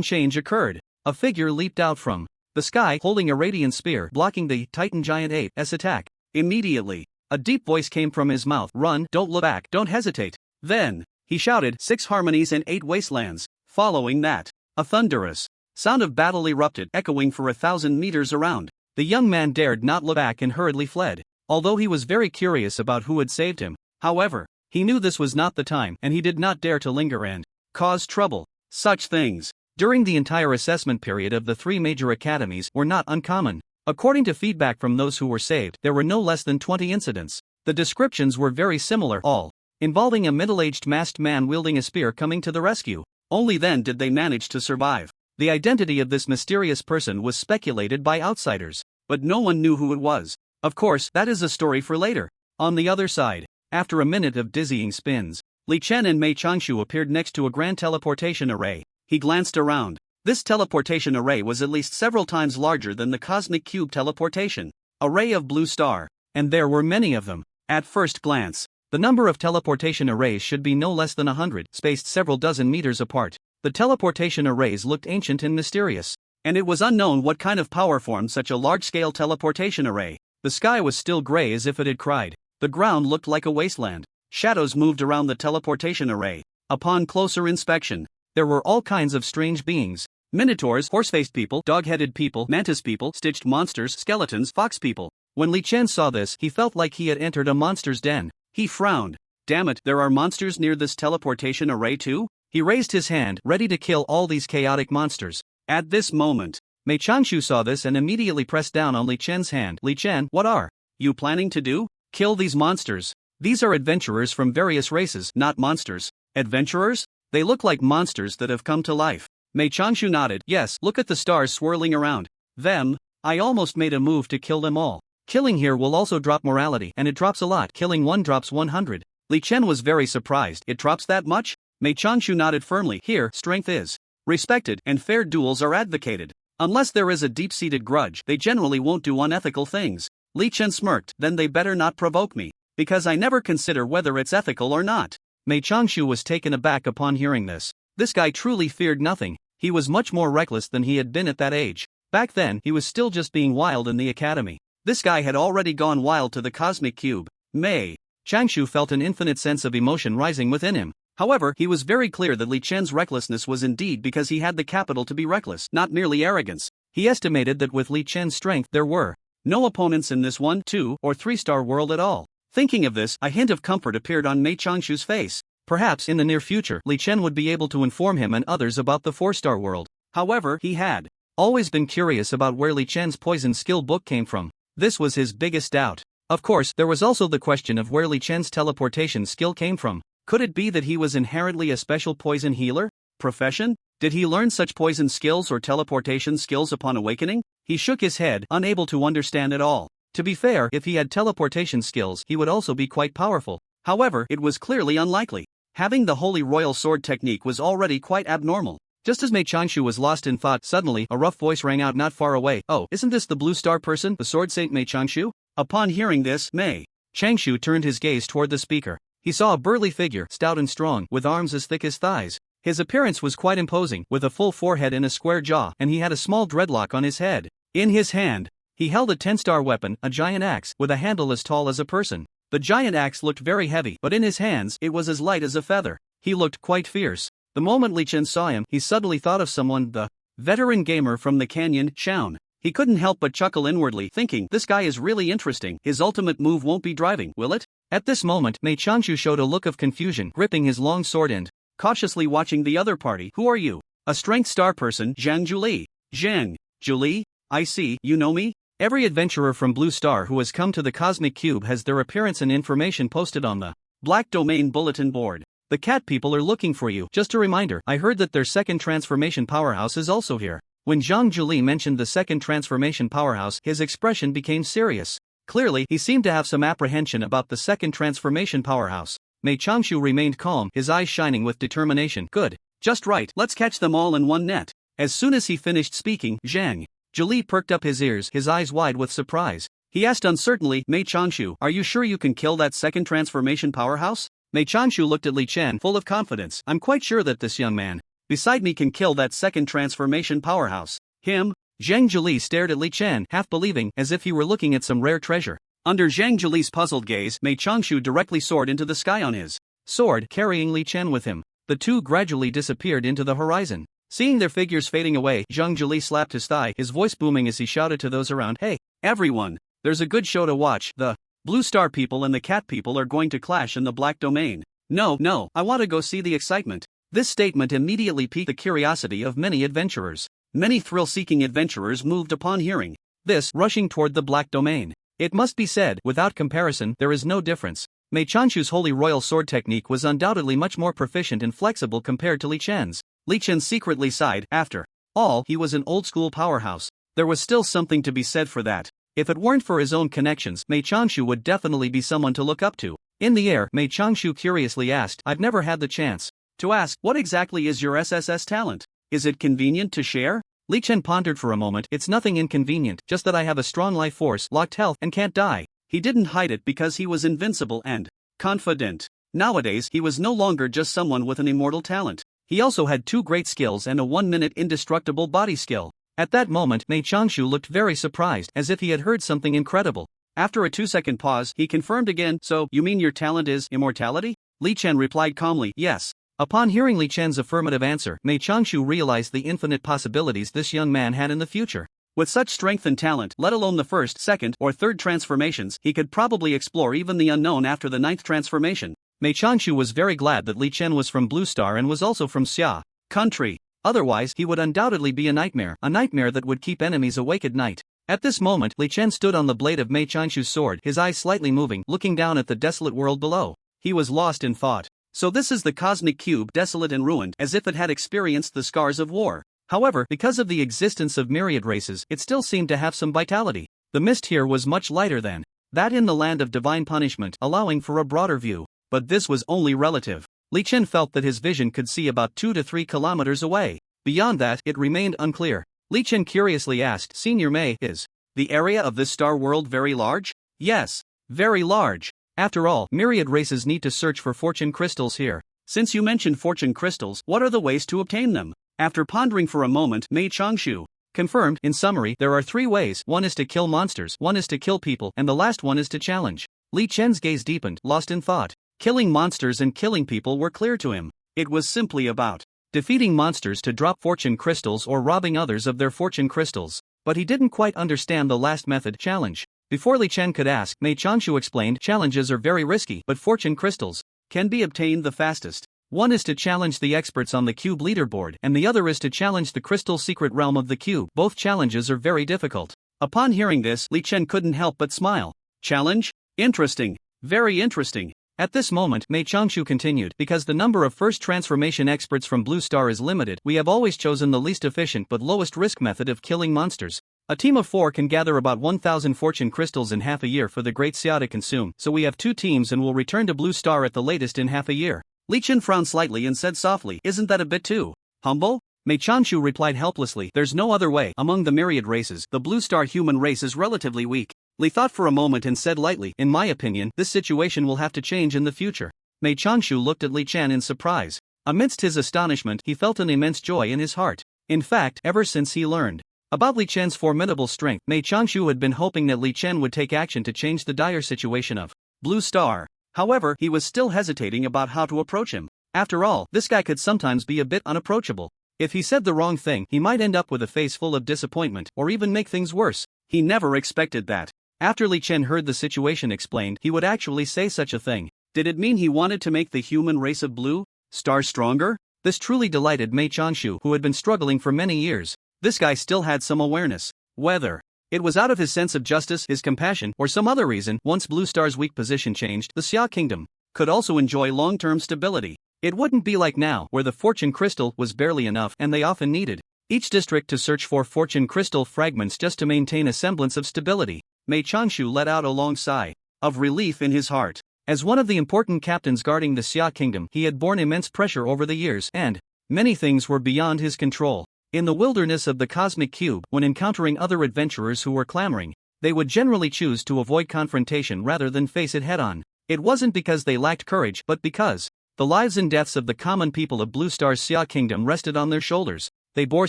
change occurred. A figure leaped out from the sky, holding a radiant spear, blocking the Titan Giant Ape's attack. Immediately, a deep voice came from his mouth. "Run, don't look back, don't hesitate." Then, he shouted, 6 harmonies and 8 wastelands. Following that, a thunderous sound of battle erupted, echoing for 1,000 meters around. The young man dared not look back and hurriedly fled. Although he was very curious about who had saved him, however, he knew this was not the time, and he did not dare to linger and cause trouble. Such things, during the entire assessment period of the 3 major academies, were not uncommon. According to feedback from those who were saved, there were no less than 20 incidents. The descriptions were very similar, all involving a middle-aged masked man wielding a spear coming to the rescue. Only then did they manage to survive. The identity of this mysterious person was speculated by outsiders, but no one knew who it was. Of course, that is a story for later. On the other side, after a minute of dizzying spins, Li Chen and Mei Changshu appeared next to a grand teleportation array. He glanced around. This teleportation array was at least several times larger than the cosmic cube teleportation array of Blue Star, and there were many of them. At first glance, the number of teleportation arrays should be no less than 100, spaced several dozen meters apart. The teleportation arrays looked ancient and mysterious, and it was unknown what kind of power formed such a large-scale teleportation array. The sky was still gray as if it had cried. The ground looked like a wasteland. Shadows moved around the teleportation array. Upon closer inspection, there were all kinds of strange beings. Minotaurs, horse-faced people, dog-headed people, mantis people, stitched monsters, skeletons, fox people. When Li Chen saw this, he felt like he had entered a monster's den. He frowned. Damn it, there are monsters near this teleportation array too? He raised his hand, ready to kill all these chaotic monsters. At this moment, Mei Changshu saw this and immediately pressed down on Li Chen's hand. Li Chen, what are you planning to do? Kill these monsters. These are adventurers from various races, not monsters. Adventurers? They look like monsters that have come to life. Mei Changshu nodded. Yes, look at the stars swirling around them. I almost made a move to kill them all. Killing here will also drop morality, and it drops a lot. Killing one drops 100. Li Chen was very surprised. It drops that much? Mei Changshu nodded firmly. Here, strength is respected, and fair duels are advocated. Unless there is a deep-seated grudge, they generally won't do unethical things. Li Chen smirked. Then they better not provoke me, because I never consider whether it's ethical or not. Mei Changshu was taken aback upon hearing this. This guy truly feared nothing. He was much more reckless than he had been at that age. Back then, he was still just being wild in the academy. This guy had already gone wild to the cosmic cube. Mei Changshu felt an infinite sense of emotion rising within him. However, he was very clear that Li Chen's recklessness was indeed because he had the capital to be reckless, not merely arrogance. He estimated that with Li Chen's strength there were no opponents in this 1, 2, or 3-star world at all. Thinking of this, a hint of comfort appeared on Mei Changshu's face. Perhaps in the near future, Li Chen would be able to inform him and others about the 4-star world. However, he had always been curious about where Li Chen's poison skill book came from. This was his biggest doubt. Of course, there was also the question of where Li Chen's teleportation skill came from. Could it be that he was inherently a special poison healer? Profession? Did he learn such poison skills or teleportation skills upon awakening? He shook his head, unable to understand at all. To be fair, if he had teleportation skills, he would also be quite powerful. However, it was clearly unlikely. Having the Holy Royal Sword technique was already quite abnormal. Just as Mei Changshu was lost in thought, suddenly, a rough voice rang out not far away. Oh, isn't this the Blue Star person, the Sword Saint Mei Changshu? Upon hearing this, Mei Changshu turned his gaze toward the speaker. He saw a burly figure, stout and strong, with arms as thick as thighs. His appearance was quite imposing, with a full forehead and a square jaw, and he had a small dreadlock on his head. In his hand, he held a 10-star weapon, a giant axe, with a handle as tall as a person. The giant axe looked very heavy, but in his hands, it was as light as a feather. He looked quite fierce. The moment Li Chen saw him, he suddenly thought of someone, the veteran gamer from the canyon, Shaun. He couldn't help but chuckle inwardly, thinking, this guy is really interesting. His ultimate move won't be driving, will it? At this moment, Mei Changshu showed a look of confusion, gripping his long sword and cautiously watching the other party. Who are you? A strength star person, Zhang Julie. Zhang Julie? I see, you know me? Every adventurer from Blue Star who has come to the Cosmic Cube has their appearance and information posted on the Black Domain bulletin board. The cat people are looking for you. Just a reminder, I heard that their second transformation powerhouse is also here. When Zhang Julie mentioned the second transformation powerhouse, his expression became serious. Clearly, he seemed to have some apprehension about the second transformation powerhouse. Mei Changshu remained calm, his eyes shining with determination. Good. Just right, let's catch them all in one net. As soon as he finished speaking, Zhang Julie perked up his ears, his eyes wide with surprise. He asked uncertainly, Mei Changshu, are you sure you can kill that second transformation powerhouse? Mei Changshu looked at Li Chen, full of confidence. I'm quite sure that this young man beside me can kill that second transformation powerhouse. Him? Zhang Julie stared at Li Chen, half believing, as if he were looking at some rare treasure. Under Zhang Julie's puzzled gaze, Mei Changshu directly soared into the sky on his sword, carrying Li Chen with him. The two gradually disappeared into the horizon. Seeing their figures fading away, Zhang Julie slapped his thigh, his voice booming as he shouted to those around, hey, everyone, there's a good show to watch. The Blue Star people and the cat people are going to clash in the Black Domain. No, I want to go see the excitement. This statement immediately piqued the curiosity of many adventurers. Many thrill-seeking adventurers moved upon hearing this, rushing toward the Black Domain. It must be said, without comparison, there is no difference. Mei Changshu's Holy Royal Sword technique was undoubtedly much more proficient and flexible compared to Li Chen's. Li Chen secretly sighed. After all, he was an old-school powerhouse. There was still something to be said for that. If it weren't for his own connections, Mei Changshu would definitely be someone to look up to. In the air, Mei Changshu curiously asked, I've never had the chance to ask, what exactly is your SSS talent? Is it convenient to share? Li Chen pondered for a moment. It's nothing inconvenient, just that I have a strong life force, locked health, and can't die. He didn't hide it because he was invincible and confident. Nowadays, he was no longer just someone with an immortal talent. He also had 2 great skills and a 1-minute indestructible body skill. At that moment, Mei Changshu looked very surprised, as if he had heard something incredible. After a 2-second pause, he confirmed again, so, you mean your talent is immortality? Li Chen replied calmly, yes. Upon hearing Li Chen's affirmative answer, Mei Changshu realized the infinite possibilities this young man had in the future. With such strength and talent, let alone the first, second, or third transformations, he could probably explore even the unknown after the 9th transformation. Mei Changshu was very glad that Li Chen was from Blue Star and was also from Xia country. Otherwise, he would undoubtedly be a nightmare that would keep enemies awake at night. At this moment, Li Chen stood on the blade of Mei Changshu's sword, his eyes slightly moving, looking down at the desolate world below. He was lost in thought. So this is the cosmic cube, desolate and ruined, as if it had experienced the scars of war. However, because of the existence of myriad races, it still seemed to have some vitality. The mist here was much lighter than that in the land of divine punishment, allowing for a broader view. But this was only relative. Li Chen felt that his vision could see about 2 to 3 kilometers away. Beyond that, it remained unclear. Li Chen curiously asked, Senior Mei, is the area of this star world very large? Yes, very large. After all, myriad races need to search for fortune crystals here. Since you mentioned fortune crystals, what are the ways to obtain them? After pondering for a moment, Mei Changshu confirmed. In summary, there are 3 ways. One is to kill monsters, one is to kill people, and the last one is to challenge. Li Chen's gaze deepened, lost in thought. Killing monsters and killing people were clear to him. It was simply about defeating monsters to drop fortune crystals or robbing others of their fortune crystals. But he didn't quite understand the last method, challenge. Before Li Chen could ask, Mei Changshu explained, challenges are very risky, but fortune crystals can be obtained the fastest. One is to challenge the experts on the cube leaderboard, and the other is to challenge the crystal secret realm of the cube. Both challenges are very difficult. Upon hearing this, Li Chen couldn't help but smile. Challenge? Interesting. Very interesting. At this moment, Mei Changshu continued, because the number of first transformation experts from Blue Star is limited, we have always chosen the least efficient but lowest risk method of killing monsters. A team of 4 can gather about 1,000 fortune crystals in half a year for the Great Xia to consume, so we have 2 teams and will return to Blue Star at the latest in half a year. Li Chen frowned slightly and said softly, isn't that a bit too humble? Mei Changshu replied helplessly, there's no other way. Among the myriad races, the Blue Star human race is relatively weak. Li thought for a moment and said lightly, in my opinion, this situation will have to change in the future. Mei Changshu looked at Li Chen in surprise. Amidst his astonishment, he felt an immense joy in his heart. In fact, ever since he learned about Li Chen's formidable strength, Mei Changshu had been hoping that Li Chen would take action to change the dire situation of Blue Star. However, he was still hesitating about how to approach him. After all, this guy could sometimes be a bit unapproachable. If he said the wrong thing, he might end up with a face full of disappointment, or even make things worse. He never expected that. After Li Chen heard the situation explained, he would actually say such a thing. Did it mean he wanted to make the human race of Blue Star stronger? This truly delighted Mei Changshu, who had been struggling for many years. This guy still had some awareness. Whether it was out of his sense of justice, his compassion, or some other reason, once Blue Star's weak position changed, the Xia Kingdom could also enjoy long-term stability. It wouldn't be like now, where the fortune crystal was barely enough and they often needed each district to search for fortune crystal fragments just to maintain a semblance of stability. Mei Changshu let out a long sigh of relief in his heart. As one of the important captains guarding the Xia Kingdom, he had borne immense pressure over the years, and many things were beyond his control. In the wilderness of the cosmic cube, when encountering other adventurers who were clamoring, they would generally choose to avoid confrontation rather than face it head-on. It wasn't because they lacked courage, but because the lives and deaths of the common people of Blue Star's Xia Kingdom rested on their shoulders. They bore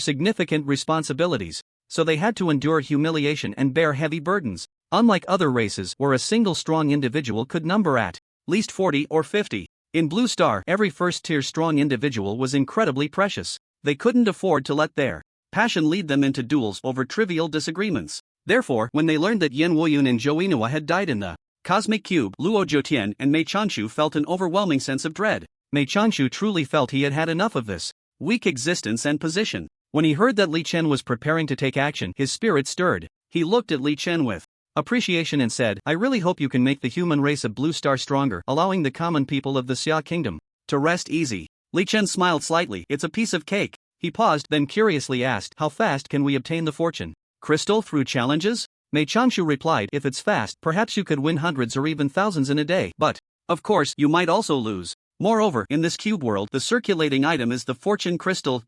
significant responsibilities, so they had to endure humiliation and bear heavy burdens. Unlike other races where a single strong individual could number at least 40 or 50, in Blue Star, every first-tier strong individual was incredibly precious. They couldn't afford to let their passion lead them into duels over trivial disagreements. Therefore, when they learned that Yen Woyun and Zhou Yinhua had died in the cosmic cube, Luo Zhoutian and Mei Changshu felt an overwhelming sense of dread. Mei Changshu truly felt he had had enough of this weak existence and position. When he heard that Li Chen was preparing to take action, his spirit stirred. He looked at Li Chen with appreciation and said, I really hope you can make the human race of Blue Star stronger, allowing the common people of the Xia Kingdom to rest easy. Li Chen smiled slightly, it's a piece of cake. He paused, then curiously asked, how fast can we obtain the fortune crystal through challenges? Mei Changshu replied, if it's fast, perhaps you could win hundreds or even thousands in a day, but of course, you might also lose. Moreover, in this cube world, the circulating item is the fortune crystal.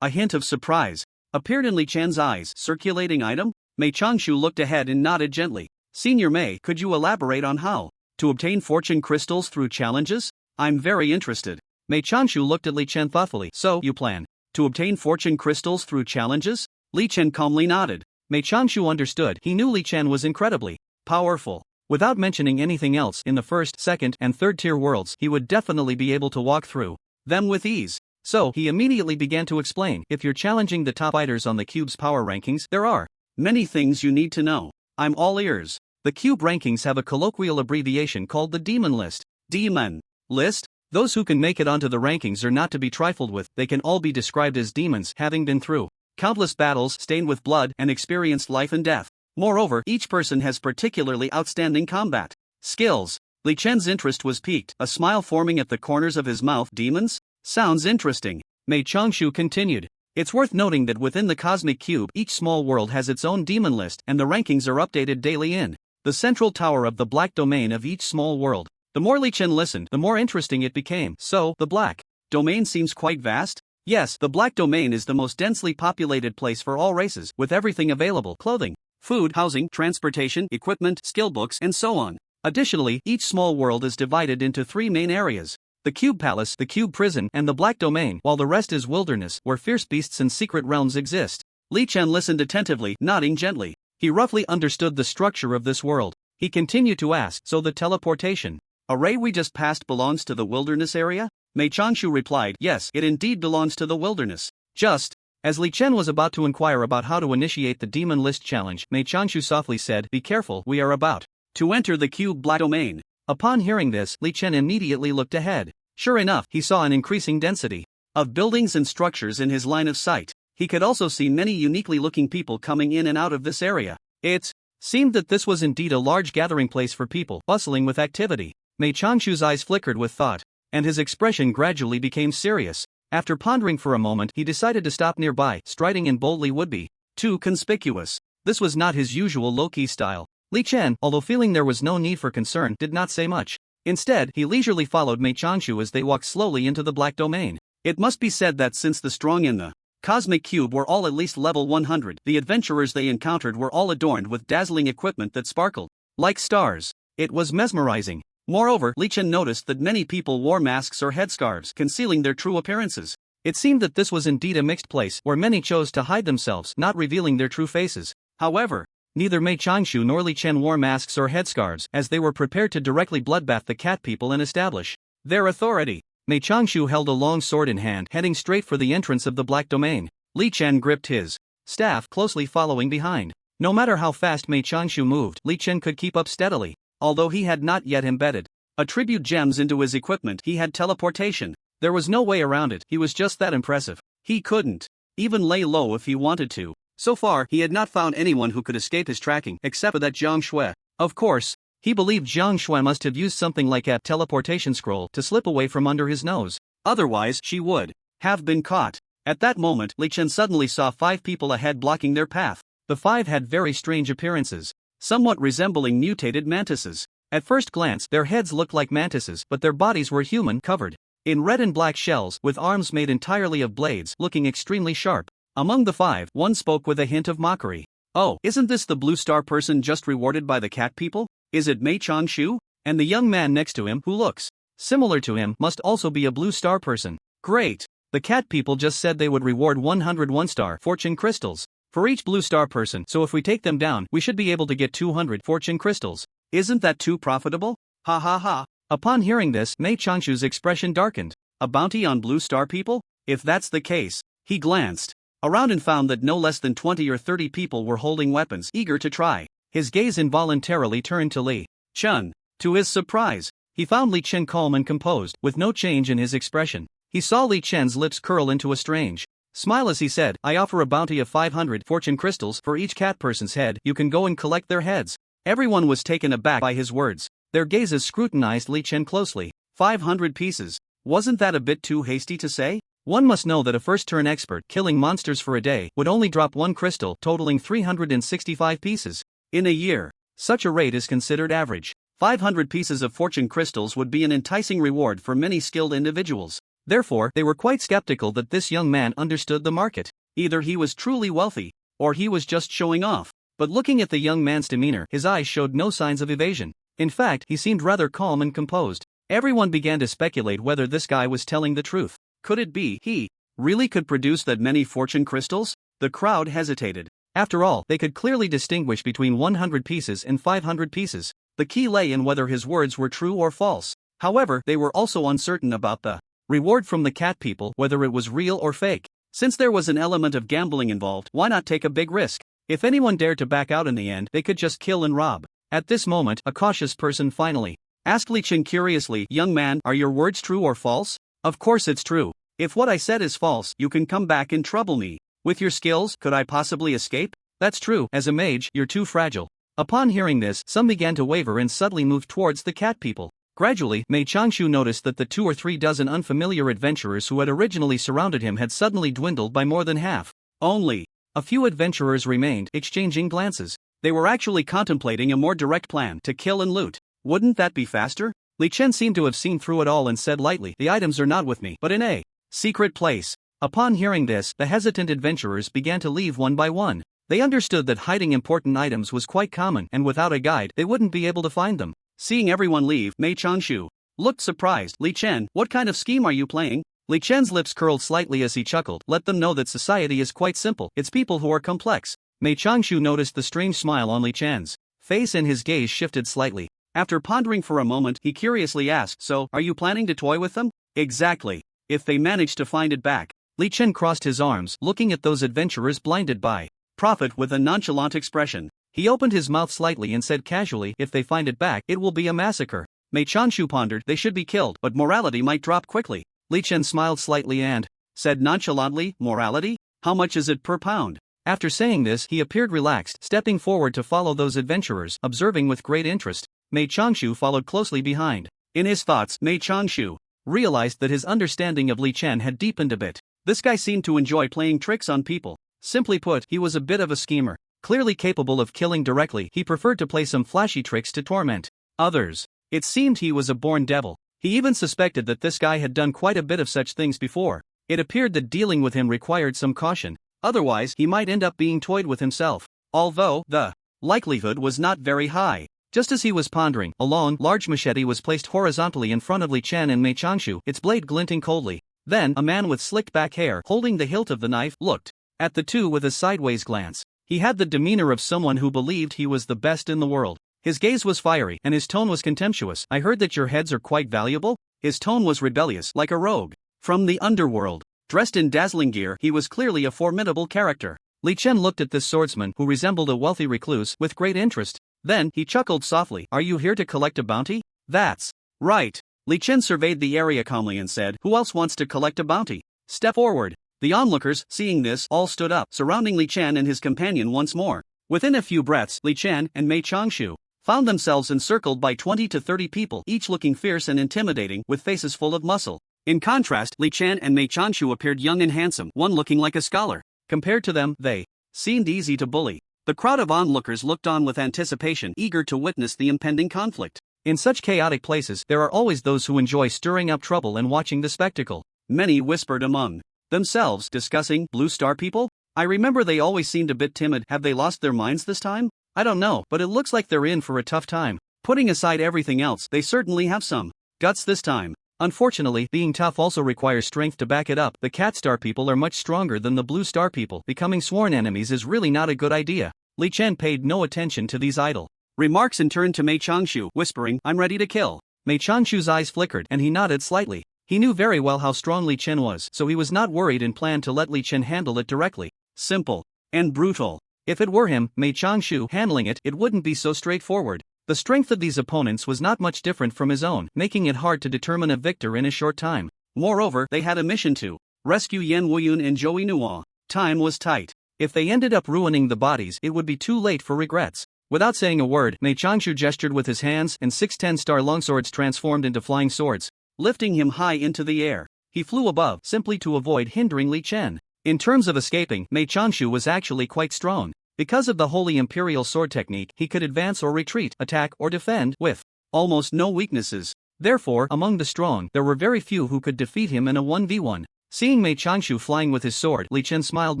A hint of surprise appeared in Li Chen's eyes. Circulating item? Mei Changshu looked ahead and nodded gently. Senior Mei, could you elaborate on how to obtain fortune crystals through challenges? I'm very interested. Mei Changshu looked at Li Chen thoughtfully. So, you plan to obtain fortune crystals through challenges? Li Chen calmly nodded. Mei Changshu understood. He knew Li Chen was incredibly Powerful. Without mentioning anything else, in the first, second, and third tier worlds, he would definitely be able to walk through them with ease. So, he immediately began to explain, if you're challenging the top fighters on the cube's power rankings, there are many things you need to know. I'm all ears. The cube rankings have a colloquial abbreviation called the Demon List. Demon List? Those who can make it onto the rankings are not to be trifled with, they can all be described as demons, having been through countless battles stained with blood and experienced life and death. Moreover, each person has particularly outstanding combat skills. Li Chen's interest was piqued, a smile forming at the corners of his mouth. Demons? Sounds interesting. Mei Changshu continued. It's worth noting that within the Cosmic Cube, each small world has its own demon list, and the rankings are updated daily in the central tower of the black domain of each small world. The more Li Chen listened, the more interesting it became. So, the black domain seems quite vast? Yes, the black domain is the most densely populated place for all races, with everything available: clothing, food, housing, transportation, equipment, skill books, and so on. Additionally, each small world is divided into 3 main areas: the Cube Palace, the Cube Prison, and the Black Domain, while the rest is wilderness, where fierce beasts and secret realms exist. Li Chen listened attentively, nodding gently. He roughly understood the structure of this world. He continued to ask, so the teleportation array we just passed belongs to the wilderness area? Mei Changshu replied, yes, it indeed belongs to the wilderness. Just as Li Chen was about to inquire about how to initiate the Demon List challenge, Mei Changshu softly said, be careful, we are about to enter the Cube Black Domain. Upon hearing this, Li Chen immediately looked ahead. Sure enough, he saw an increasing density of buildings and structures in his line of sight. He could also see many uniquely looking people coming in and out of this area. It seemed that this was indeed a large gathering place for people, bustling with activity. Mei Changshu's eyes flickered with thought, and his expression gradually became serious. After pondering for a moment, he decided to stop nearby. Striding in boldly would be too conspicuous. This was not his usual low-key style. Li Chen, although feeling there was no need for concern, did not say much. Instead, he leisurely followed Mei Changshu as they walked slowly into the Black Domain. It must be said that since the strong in the Cosmic Cube were all at least level 100, the adventurers they encountered were all adorned with dazzling equipment that sparkled like stars. It was mesmerizing. Moreover, Li Chen noticed that many people wore masks or headscarves, concealing their true appearances. It seemed that this was indeed a mixed place, where many chose to hide themselves, not revealing their true faces. However, neither Mei Changshu nor Li Chen wore masks or headscarves, as they were prepared to directly bloodbath the cat people and establish their authority. Mei Changshu held a long sword in hand, heading straight for the entrance of the Black Domain. Li Chen gripped his staff, closely following behind. No matter how fast Mei Changshu moved, Li Chen could keep up steadily. Although he had not yet embedded attribute gems into his equipment, he had teleportation. There was no way around it, he was just that impressive. He couldn't even lay low if he wanted to. So far, he had not found anyone who could escape his tracking, except for that Zhang Shui. Of course, he believed Zhang Shui must have used something like a teleportation scroll to slip away from under his nose. Otherwise, she would have been caught. At that moment, Li Chen suddenly saw 5 people ahead blocking their path. The 5 had very strange appearances, somewhat resembling mutated mantises. At first glance, their heads looked like mantises, but their bodies were human, covered in red and black shells, with arms made entirely of blades, looking extremely sharp. Among the 5, one spoke with a hint of mockery. Oh, isn't this the blue star person just rewarded by the cat people? Is it Mei Changshu? And the young man next to him, who looks similar to him, must also be a blue star person. Great! The cat people just said they would reward 100 one-star fortune crystals for each blue star person, so if we take them down, we should be able to get 200 fortune crystals. Isn't that too profitable? Ha ha ha. Upon hearing this, Mei Changshu's expression darkened. A bounty on blue star people? If that's the case, he glanced around and found that no less than 20 or 30 people were holding weapons, eager to try. His gaze involuntarily turned to Li Chen. To his surprise, he found Li Chen calm and composed, with no change in his expression. He saw Li Chen's lips curl into a strange smile as he said, I offer a bounty of 500 fortune crystals for each cat person's head. You can go and collect their heads. Everyone was taken aback by his words. Their gazes scrutinized Li Chen closely. 500 pieces. Wasn't that a bit too hasty to say? One must know that a first-turn expert killing monsters for a day would only drop 1 crystal, totaling 365 pieces. In a year, such a rate is considered average. 500 pieces of fortune crystals would be an enticing reward for many skilled individuals. Therefore, they were quite skeptical that this young man understood the market. Either he was truly wealthy, or he was just showing off. But looking at the young man's demeanor, his eyes showed no signs of evasion. In fact, he seemed rather calm and composed. Everyone began to speculate whether this guy was telling the truth. Could it be he really could produce that many fortune crystals? The crowd hesitated. After all, they could clearly distinguish between 100 pieces and 500 pieces. The key lay in whether his words were true or false. However, they were also uncertain about the reward from the cat people, whether it was real or fake. Since there was an element of gambling involved, why not take a big risk? If anyone dared to back out in the end, they could just kill and rob. At this moment, a cautious person finally asked Li Chen curiously, "Young man, are your words true or false?" "Of course it's true. If what I said is false, you can come back and trouble me. With your skills, could I possibly escape?" "That's true, as a mage, you're too fragile." Upon hearing this, some began to waver and subtly moved towards the cat people. Gradually, Mei Changshu noticed that the 2 or 3 dozen unfamiliar adventurers who had originally surrounded him had suddenly dwindled by more than half. Only a few adventurers remained, exchanging glances. They were actually contemplating a more direct plan to kill and loot. Wouldn't that be faster? Li Chen seemed to have seen through it all and said lightly, "The items are not with me, but in a secret place." Upon hearing this, the hesitant adventurers began to leave one by one. They understood that hiding important items was quite common, and without a guide, they wouldn't be able to find them. Seeing everyone leave, Mei Changshu looked surprised. "Li Chen, what kind of scheme are you playing?" Li Chen's lips curled slightly as he chuckled. "Let them know that society is quite simple, it's people who are complex." Mei Changshu noticed the strange smile on Li Chen's face and his gaze shifted slightly. After pondering for a moment, he curiously asked, "So, are you planning to toy with them?" "Exactly. If they manage to find it back." Li Chen crossed his arms, looking at those adventurers blinded by profit with a nonchalant expression. He opened his mouth slightly and said casually, "If they find it back, it will be a massacre." Mei Changshu pondered, "They should be killed, but morality might drop quickly." Li Chen smiled slightly and said nonchalantly, "Morality? How much is it per pound?" After saying this, he appeared relaxed, stepping forward to follow those adventurers, observing with great interest. Mei Changshu followed closely behind. In his thoughts, Mei Changshu realized that his understanding of Li Chen had deepened a bit. This guy seemed to enjoy playing tricks on people. Simply put, he was a bit of a schemer. Clearly capable of killing directly, he preferred to play some flashy tricks to torment others. It seemed he was a born devil. He even suspected that this guy had done quite a bit of such things before. It appeared that dealing with him required some caution. Otherwise, he might end up being toyed with himself. Although, the likelihood was not very high. Just as he was pondering, a long, large machete was placed horizontally in front of Li Chen and Mei Changshu, its blade glinting coldly. Then, a man with slicked back hair, holding the hilt of the knife, looked at the two with a sideways glance. He had the demeanor of someone who believed he was the best in the world. His gaze was fiery, and his tone was contemptuous. "I heard that your heads are quite valuable?" His tone was rebellious, like a rogue from the underworld. Dressed in dazzling gear, he was clearly a formidable character. Li Chen looked at this swordsman, who resembled a wealthy recluse, with great interest. Then, he chuckled softly, "Are you here to collect a bounty?" "That's right." Li Chen surveyed the area calmly and said, "Who else wants to collect a bounty? Step forward." The onlookers, seeing this, all stood up, surrounding Li Chen and his companion once more. Within a few breaths, Li Chen and Mei Changshu found themselves encircled by 20 to 30 people, each looking fierce and intimidating, with faces full of muscle. In contrast, Li Chen and Mei Changshu appeared young and handsome, one looking like a scholar. Compared to them, they seemed easy to bully. The crowd of onlookers looked on with anticipation, eager to witness the impending conflict. In such chaotic places, there are always those who enjoy stirring up trouble and watching the spectacle. Many whispered among themselves, discussing Blue Star people. "I remember they always seemed a bit timid. Have they lost their minds this time? I don't know, but it looks like they're in for a tough time. Putting aside everything else, they certainly have some guts this time." Unfortunately, being tough also requires strength to back it up. The Cat Star people are much stronger than the Blue Star people. Becoming sworn enemies is really not a good idea. Li Chen paid no attention to these idle remarks and turned to Mei Changshu, whispering, "I'm ready to kill." Mei Changshu's eyes flickered, and he nodded slightly. He knew very well how strong Li Chen was, so he was not worried and planned to let Li Chen handle it directly. Simple and brutal. If it were him, Mei Changshu, handling it, it wouldn't be so straightforward. The strength of these opponents was not much different from his own, making it hard to determine a victor in a short time. Moreover, they had a mission to rescue Yan Wuyun and Joey Nuo. Time was tight. If they ended up ruining the bodies, it would be too late for regrets. Without saying a word, Mei Changshu gestured with his hands, and 6 10-star longswords transformed into flying swords, lifting him high into the air. He flew above, simply to avoid hindering Li Chen. In terms of escaping, Mei Changshu was actually quite strong. Because of the Holy Imperial Sword technique, he could advance or retreat, attack or defend, with almost no weaknesses. Therefore, among the strong, there were very few who could defeat him in a 1v1. Seeing Mei Changshu flying with his sword, Li Chen smiled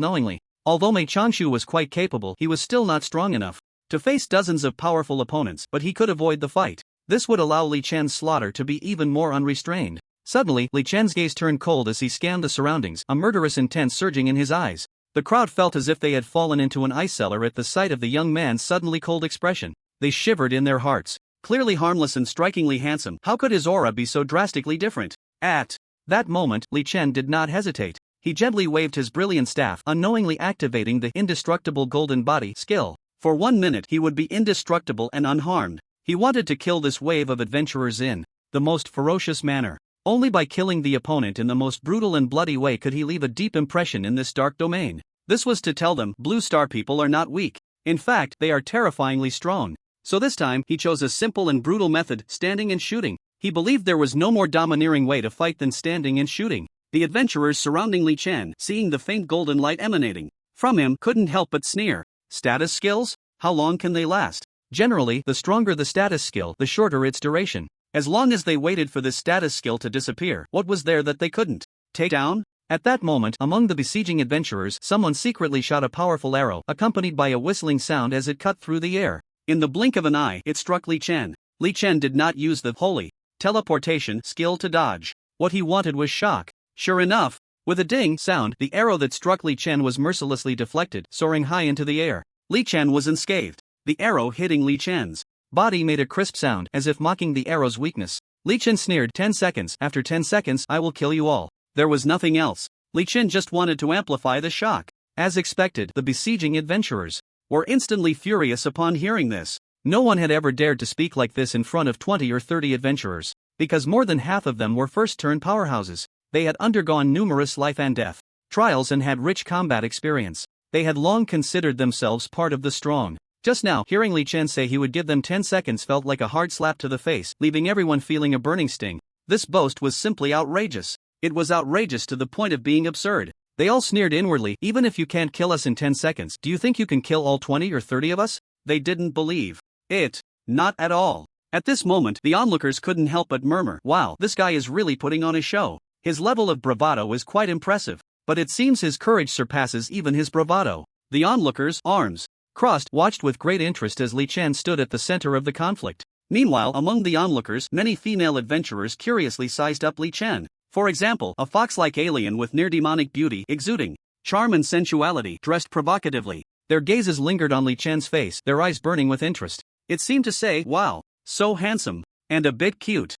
knowingly. Although Mei Changshu was quite capable, he was still not strong enough to face dozens of powerful opponents, but he could avoid the fight. This would allow Li Chen's slaughter to be even more unrestrained. Suddenly, Li Chen's gaze turned cold as he scanned the surroundings, a murderous intent surging in his eyes. The crowd felt as if they had fallen into an ice cellar at the sight of the young man's suddenly cold expression. They shivered in their hearts. Clearly harmless and strikingly handsome, how could his aura be so drastically different? At that moment, Li Chen did not hesitate. He gently waved his brilliant staff, unknowingly activating the indestructible golden body skill. For 1 minute he would be indestructible and unharmed. He wanted to kill this wave of adventurers in the most ferocious manner. Only by killing the opponent in the most brutal and bloody way could he leave a deep impression in this dark domain. This was to tell them, Blue Star people are not weak. In fact, they are terrifyingly strong. So this time, he chose a simple and brutal method, standing and shooting. He believed there was no more domineering way to fight than standing and shooting. The adventurers surrounding Li Chen, seeing the faint golden light emanating from him, couldn't help but sneer. Status skills? How long can they last? Generally, the stronger the status skill, the shorter its duration. As long as they waited for this status skill to disappear, what was there that they couldn't take down? At that moment, among the besieging adventurers, someone secretly shot a powerful arrow, accompanied by a whistling sound as it cut through the air. In the blink of an eye, it struck Li Chen. Li Chen did not use the holy teleportation skill to dodge. What he wanted was shock. Sure enough, with a ding sound, the arrow that struck Li Chen was mercilessly deflected, soaring high into the air. Li Chen was unscathed. The arrow hitting Li Chen's body made a crisp sound, as if mocking the arrow's weakness. Li Chen sneered, 10 seconds, after 10 seconds, I will kill you all. There was nothing else. Li Chen just wanted to amplify the shock. As expected, the besieging adventurers were instantly furious upon hearing this. No one had ever dared to speak like this in front of 20 or 30 adventurers, because more than half of them were first-turn powerhouses. They had undergone numerous life and death trials and had rich combat experience. They had long considered themselves part of the strong. Just now, hearing Li Chen say he would give them 10 seconds felt like a hard slap to the face, leaving everyone feeling a burning sting. This boast was simply outrageous. It was outrageous to the point of being absurd. They all sneered inwardly, even if you can't kill us in 10 seconds, do you think you can kill all 20 or 30 of us? They didn't believe it. Not at all. At this moment, the onlookers couldn't help but murmur, wow, this guy is really putting on a show. His level of bravado is quite impressive, but it seems his courage surpasses even his bravado. The onlookers, arms crossed, watched with great interest as Li Chen stood at the center of the conflict. Meanwhile, among the onlookers, many female adventurers curiously sized up Li Chen. For example, a fox-like alien with near-demonic beauty, exuding charm and sensuality, dressed provocatively. Their gazes lingered on Li Chen's face, their eyes burning with interest. It seemed to say, wow, so handsome, and a bit cute.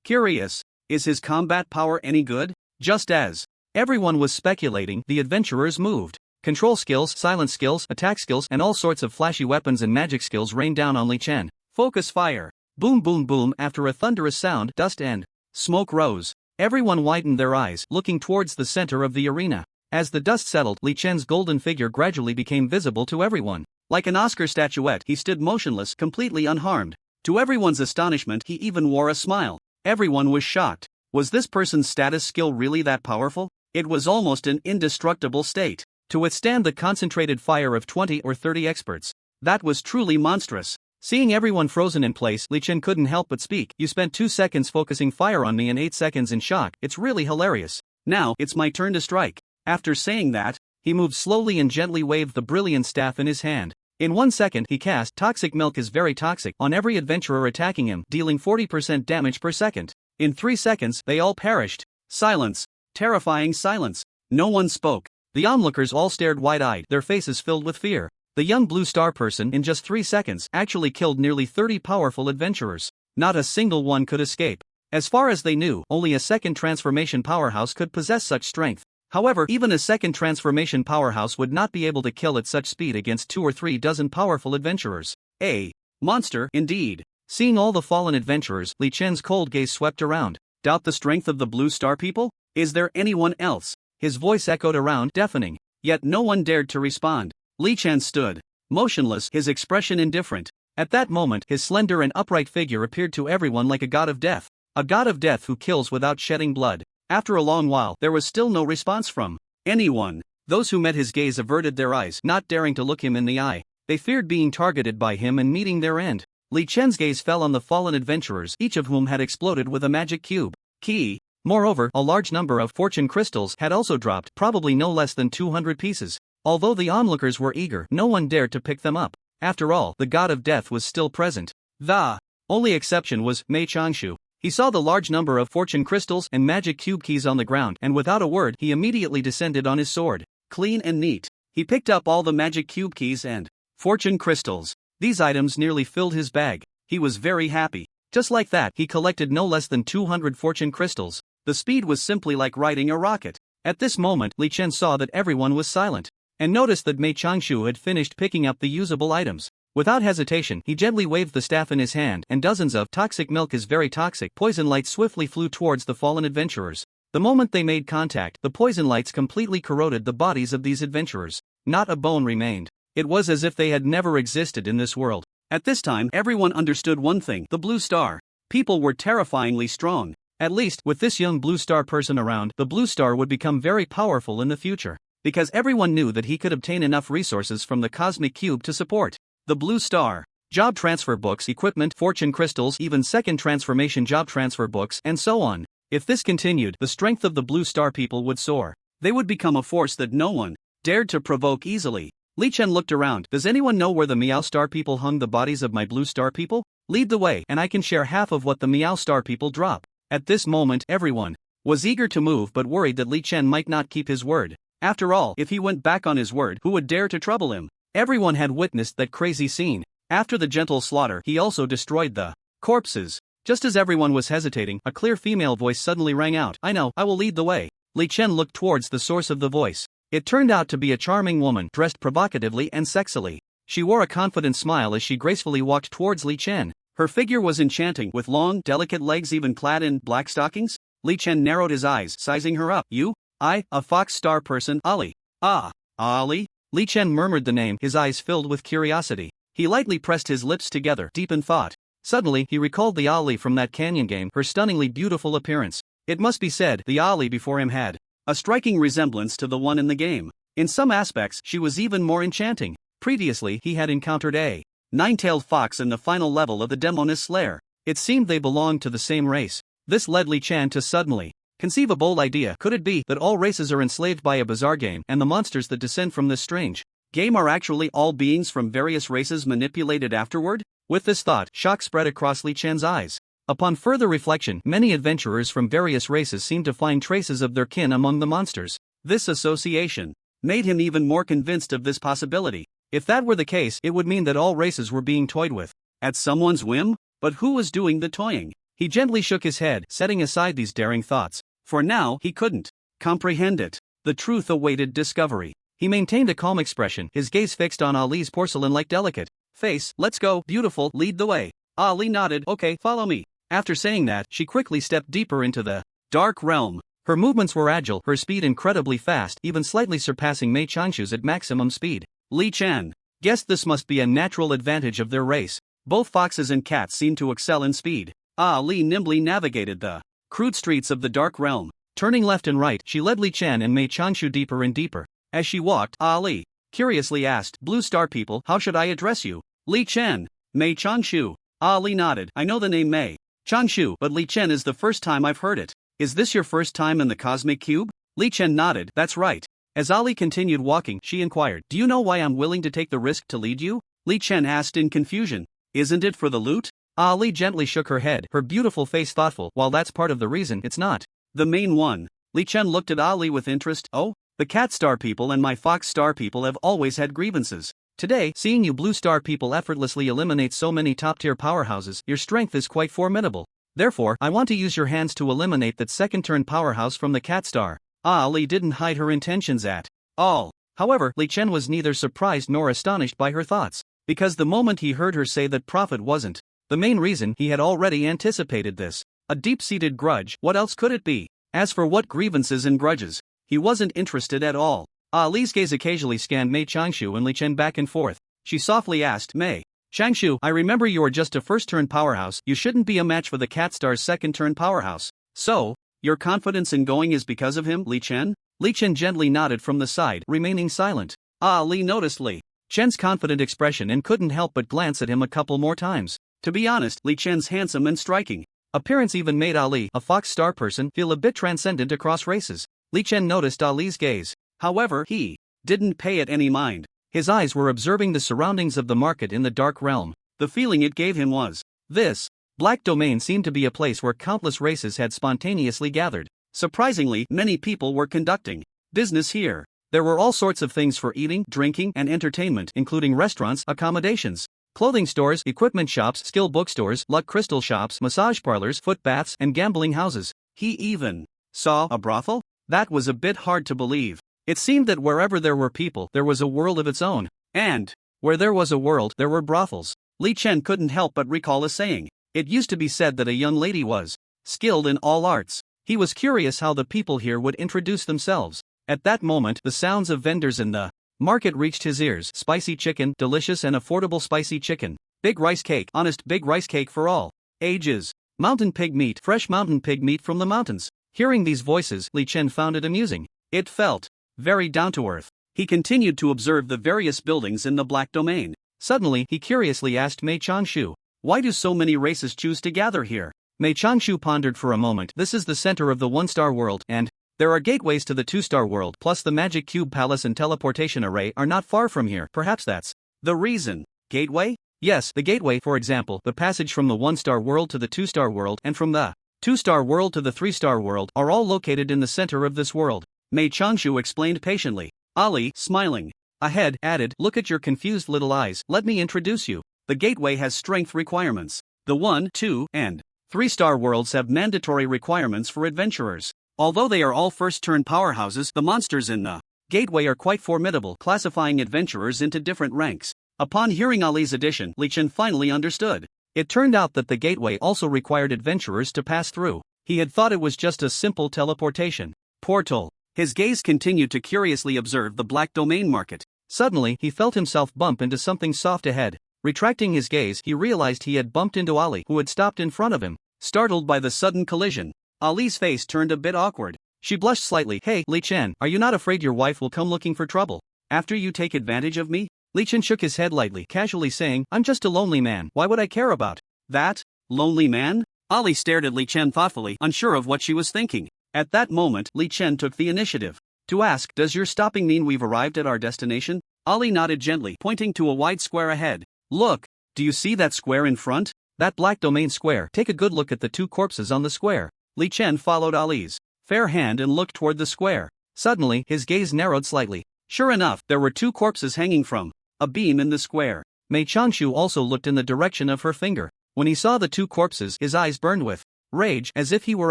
Curious, is his combat power any good? Just as everyone was speculating, the adventurers moved. Control skills, silence skills, attack skills, and all sorts of flashy weapons and magic skills rained down on Li Chen. Focus fire. Boom boom boom. After a thunderous sound, dust and smoke rose. Everyone widened their eyes, looking towards the center of the arena. As the dust settled, Li Chen's golden figure gradually became visible to everyone. Like an Oscar statuette, he stood motionless, completely unharmed. To everyone's astonishment, he even wore a smile. Everyone was shocked. Was this person's status skill really that powerful? It was almost an indestructible state. To withstand the concentrated fire of 20 or 30 experts. That was truly monstrous. Seeing everyone frozen in place, Li Chen couldn't help but speak. You spent 2 seconds focusing fire on me and 8 seconds in shock. It's really hilarious. Now, it's my turn to strike. After saying that, he moved slowly and gently waved the brilliant staff in his hand. In 1 second, he cast Toxic Milk is very toxic on every adventurer attacking him, dealing 40% damage per second. In 3 seconds, they all perished. Silence. Terrifying silence. No one spoke. The onlookers all stared wide-eyed, their faces filled with fear. The young blue star person, in just 3 seconds, actually killed nearly 30 powerful adventurers. Not a single one could escape. As far as they knew, only a second transformation powerhouse could possess such strength. However, even a second transformation powerhouse would not be able to kill at such speed against 2 or 3 dozen powerful adventurers. A monster, indeed. Seeing all the fallen adventurers, Li Chen's cold gaze swept around. Doubt the strength of the blue star people? Is there anyone else? His voice echoed around, deafening. Yet no one dared to respond. Li Chen stood, motionless, his expression indifferent. At that moment, his slender and upright figure appeared to everyone like a god of death. A god of death who kills without shedding blood. After a long while, there was still no response from anyone. Those who met his gaze averted their eyes, not daring to look him in the eye. They feared being targeted by him and meeting their end. Li Chen's gaze fell on the fallen adventurers, each of whom had exploded with a magic cube. Key. Moreover, a large number of fortune crystals had also dropped, probably no less than 200 pieces. Although the onlookers were eager, no one dared to pick them up. After all, the god of death was still present. The only exception was Mei Changshu. He saw the large number of fortune crystals and magic cube keys on the ground, and without a word, he immediately descended on his sword. clean and neat. He picked up all the magic cube keys and fortune crystals. These items nearly filled his bag. He was very happy. Just like that, he collected no less than 200 fortune crystals. The speed was simply like riding a rocket. At this moment, Li Chen saw that everyone was silent, and noticed that Mei Changshu had finished picking up the usable items. Without hesitation, he gently waved the staff in his hand, and dozens of toxic milk is very toxic poison lights swiftly flew towards the fallen adventurers. The moment they made contact, the poison lights completely corroded the bodies of these adventurers. Not a bone remained. It was as if they had never existed in this world. At this time, everyone understood one thing: the blue star. People were terrifyingly strong. At least, with this young blue star person around, the blue star would become very powerful in the future. Because everyone knew that he could obtain enough resources from the cosmic cube to support the blue star. Job transfer books, equipment, fortune crystals, even second transformation job transfer books, and so on. If this continued, the strength of the blue star people would soar. They would become a force that no one dared to provoke easily. Li Chen looked around. Does anyone know where the Meow Star people hung the bodies of my blue star people? Lead the way, and I can share half of what the Meow Star people drop. At this moment, everyone was eager to move but worried that Li Chen might not keep his word. After all, if he went back on his word, who would dare to trouble him? Everyone had witnessed that crazy scene. After the gentle slaughter, he also destroyed the corpses. Just as everyone was hesitating, a clear female voice suddenly rang out. I know, I will lead the way. Li Chen looked towards the source of the voice. It turned out to be a charming woman, dressed provocatively and sexily. She wore a confident smile as she gracefully walked towards Li Chen. Her figure was enchanting, with long, delicate legs even clad in black stockings. Li Chen narrowed his eyes, sizing her up. You? I, a fox star person, Ali. Ah, Ali? Li Chen murmured the name, his eyes filled with curiosity. He lightly pressed his lips together, deep in thought. Suddenly, he recalled the Ali from that canyon game, her stunningly beautiful appearance. It must be said, the Ali before him had a striking resemblance to the one in the game. In some aspects, she was even more enchanting. Previously, he had encountered a nine-tailed fox in the final level of the Demoness Slayer. It seemed they belonged to the same race. This led Li Chen to suddenly conceive a bold idea. Could it be that all races are enslaved by a bizarre game, and the monsters that descend from this strange game are actually all beings from various races manipulated afterward? With this thought, shock spread across Li Chen's eyes. Upon further reflection, many adventurers from various races seemed to find traces of their kin among the monsters. This association made him even more convinced of this possibility. If that were the case, it would mean that all races were being toyed with at someone's whim? But who was doing the toying? He gently shook his head, setting aside these daring thoughts. For now, he couldn't comprehend it. The truth awaited discovery. He maintained a calm expression, his gaze fixed on Ali's porcelain-like delicate face. Let's go, beautiful, lead the way. Ali nodded. Okay, follow me. After saying that, she quickly stepped deeper into the dark realm. Her movements were agile, her speed incredibly fast, even slightly surpassing Mei Changshu's at maximum speed. Li Chen guessed this must be a natural advantage of their race. Both foxes and cats seemed to excel in speed. Ali nimbly navigated the crude streets of the dark realm. Turning left and right, she led Li Chen and Mei Changshu deeper and deeper. As she walked, Ali curiously asked, Blue Star people, how should I address you? Li Chen. Mei Changshu. Ali nodded. I know the name Mei Changshu, but Li Chen is the first time I've heard it. Is this your first time in the Cosmic Cube? Li Chen nodded. That's right. As Ali continued walking, she inquired, Do you know why I'm willing to take the risk to lead you? Li Chen asked in confusion. Isn't it for the loot? Ali gently shook her head, her beautiful face thoughtful. While that's part of the reason, it's not the main one. Li Chen looked at Ali with interest. Oh? The Cat Star people and my Fox Star people have always had grievances. Today, seeing you Blue Star people effortlessly eliminate so many top-tier powerhouses, your strength is quite formidable. Therefore, I want to use your hands to eliminate that second-turn powerhouse from the Cat Star. Ali didn't hide her intentions at all. However, Li Chen was neither surprised nor astonished by her thoughts, because the moment he heard her say that profit wasn't the main reason, he had already anticipated this. A deep-seated grudge, what else could it be? As for what grievances and grudges, he wasn't interested at all. Ali's gaze occasionally scanned Mei Changshu and Li Chen back and forth. She softly asked, Mei Changshu, I remember you are just a first-turn powerhouse, you shouldn't be a match for the Cat Star's second-turn powerhouse. So, your confidence in going is because of him, Li Chen? Li Chen gently nodded from the side, remaining silent. Ali noticed Li Chen's confident expression and couldn't help but glance at him a couple more times. To be honest, Li Chen's handsome and striking appearance even made Ali, a Fox Star person, feel a bit transcendent across races. Li Chen noticed Ali's gaze. However, he didn't pay it any mind. His eyes were observing the surroundings of the market in the dark realm. The feeling it gave him was, this black domain seemed to be a place where countless races had spontaneously gathered. Surprisingly, many people were conducting business here. There were all sorts of things for eating, drinking, and entertainment, including restaurants, accommodations, clothing stores, equipment shops, skill bookstores, luck crystal shops, massage parlors, foot baths, and gambling houses. He even saw a brothel? That was a bit hard to believe. It seemed that wherever there were people, there was a world of its own. And where there was a world, there were brothels. Li Chen couldn't help but recall a saying. It used to be said that a young lady was skilled in all arts. He was curious how the people here would introduce themselves. At that moment, the sounds of vendors in the market reached his ears. Spicy chicken, delicious and affordable spicy chicken. Big rice cake, honest big rice cake for all ages. Mountain pig meat, fresh mountain pig meat from the mountains. Hearing these voices, Li Chen found it amusing. It felt very down to earth. He continued to observe the various buildings in the Black Domain. Suddenly, he curiously asked Mei Changshu, "Why do so many races choose to gather here?" Mei Changshu pondered for a moment. This is the center of the one-star world, and there are gateways to the two-star world, plus the magic cube palace and teleportation array are not far from here. Perhaps that's the reason. Gateway? Yes, the gateway, for example, the passage from the one-star world to the two-star world and from the two-star world to the three-star world are all located in the center of this world. Mei Changshu explained patiently. Ali, smiling ahead, added, "Look at your confused little eyes, let me introduce you. The gateway has strength requirements. The 1, 2, and 3-star worlds have mandatory requirements for adventurers. Although they are all first-turn powerhouses, the monsters in the gateway are quite formidable, classifying adventurers into different ranks." Upon hearing Ali's addition, Li Chen finally understood. It turned out that the gateway also required adventurers to pass through. He had thought it was just a simple teleportation portal. His gaze continued to curiously observe the Black Domain market. Suddenly, he felt himself bump into something soft ahead. Retracting his gaze, he realized he had bumped into Ali, who had stopped in front of him. Startled by the sudden collision, Ali's face turned a bit awkward. She blushed slightly. "Hey, Li Chen, are you not afraid your wife will come looking for trouble after you take advantage of me?" Li Chen shook his head lightly, casually saying, "I'm just a lonely man. Why would I care about that?" Lonely man? Ali stared at Li Chen thoughtfully, unsure of what she was thinking. At that moment, Li Chen took the initiative to ask, "Does your stopping mean we've arrived at our destination?" Ali nodded gently, pointing to a wide square ahead. "Look, do you see that square in front? That Black Domain square. Take a good look at the two corpses on the square." Li Chen followed Ali's fair hand and looked toward the square. Suddenly, his gaze narrowed slightly. Sure enough, there were two corpses hanging from a beam in the square. Mei Changshu also looked in the direction of her finger. When he saw the two corpses, his eyes burned with rage, as if he were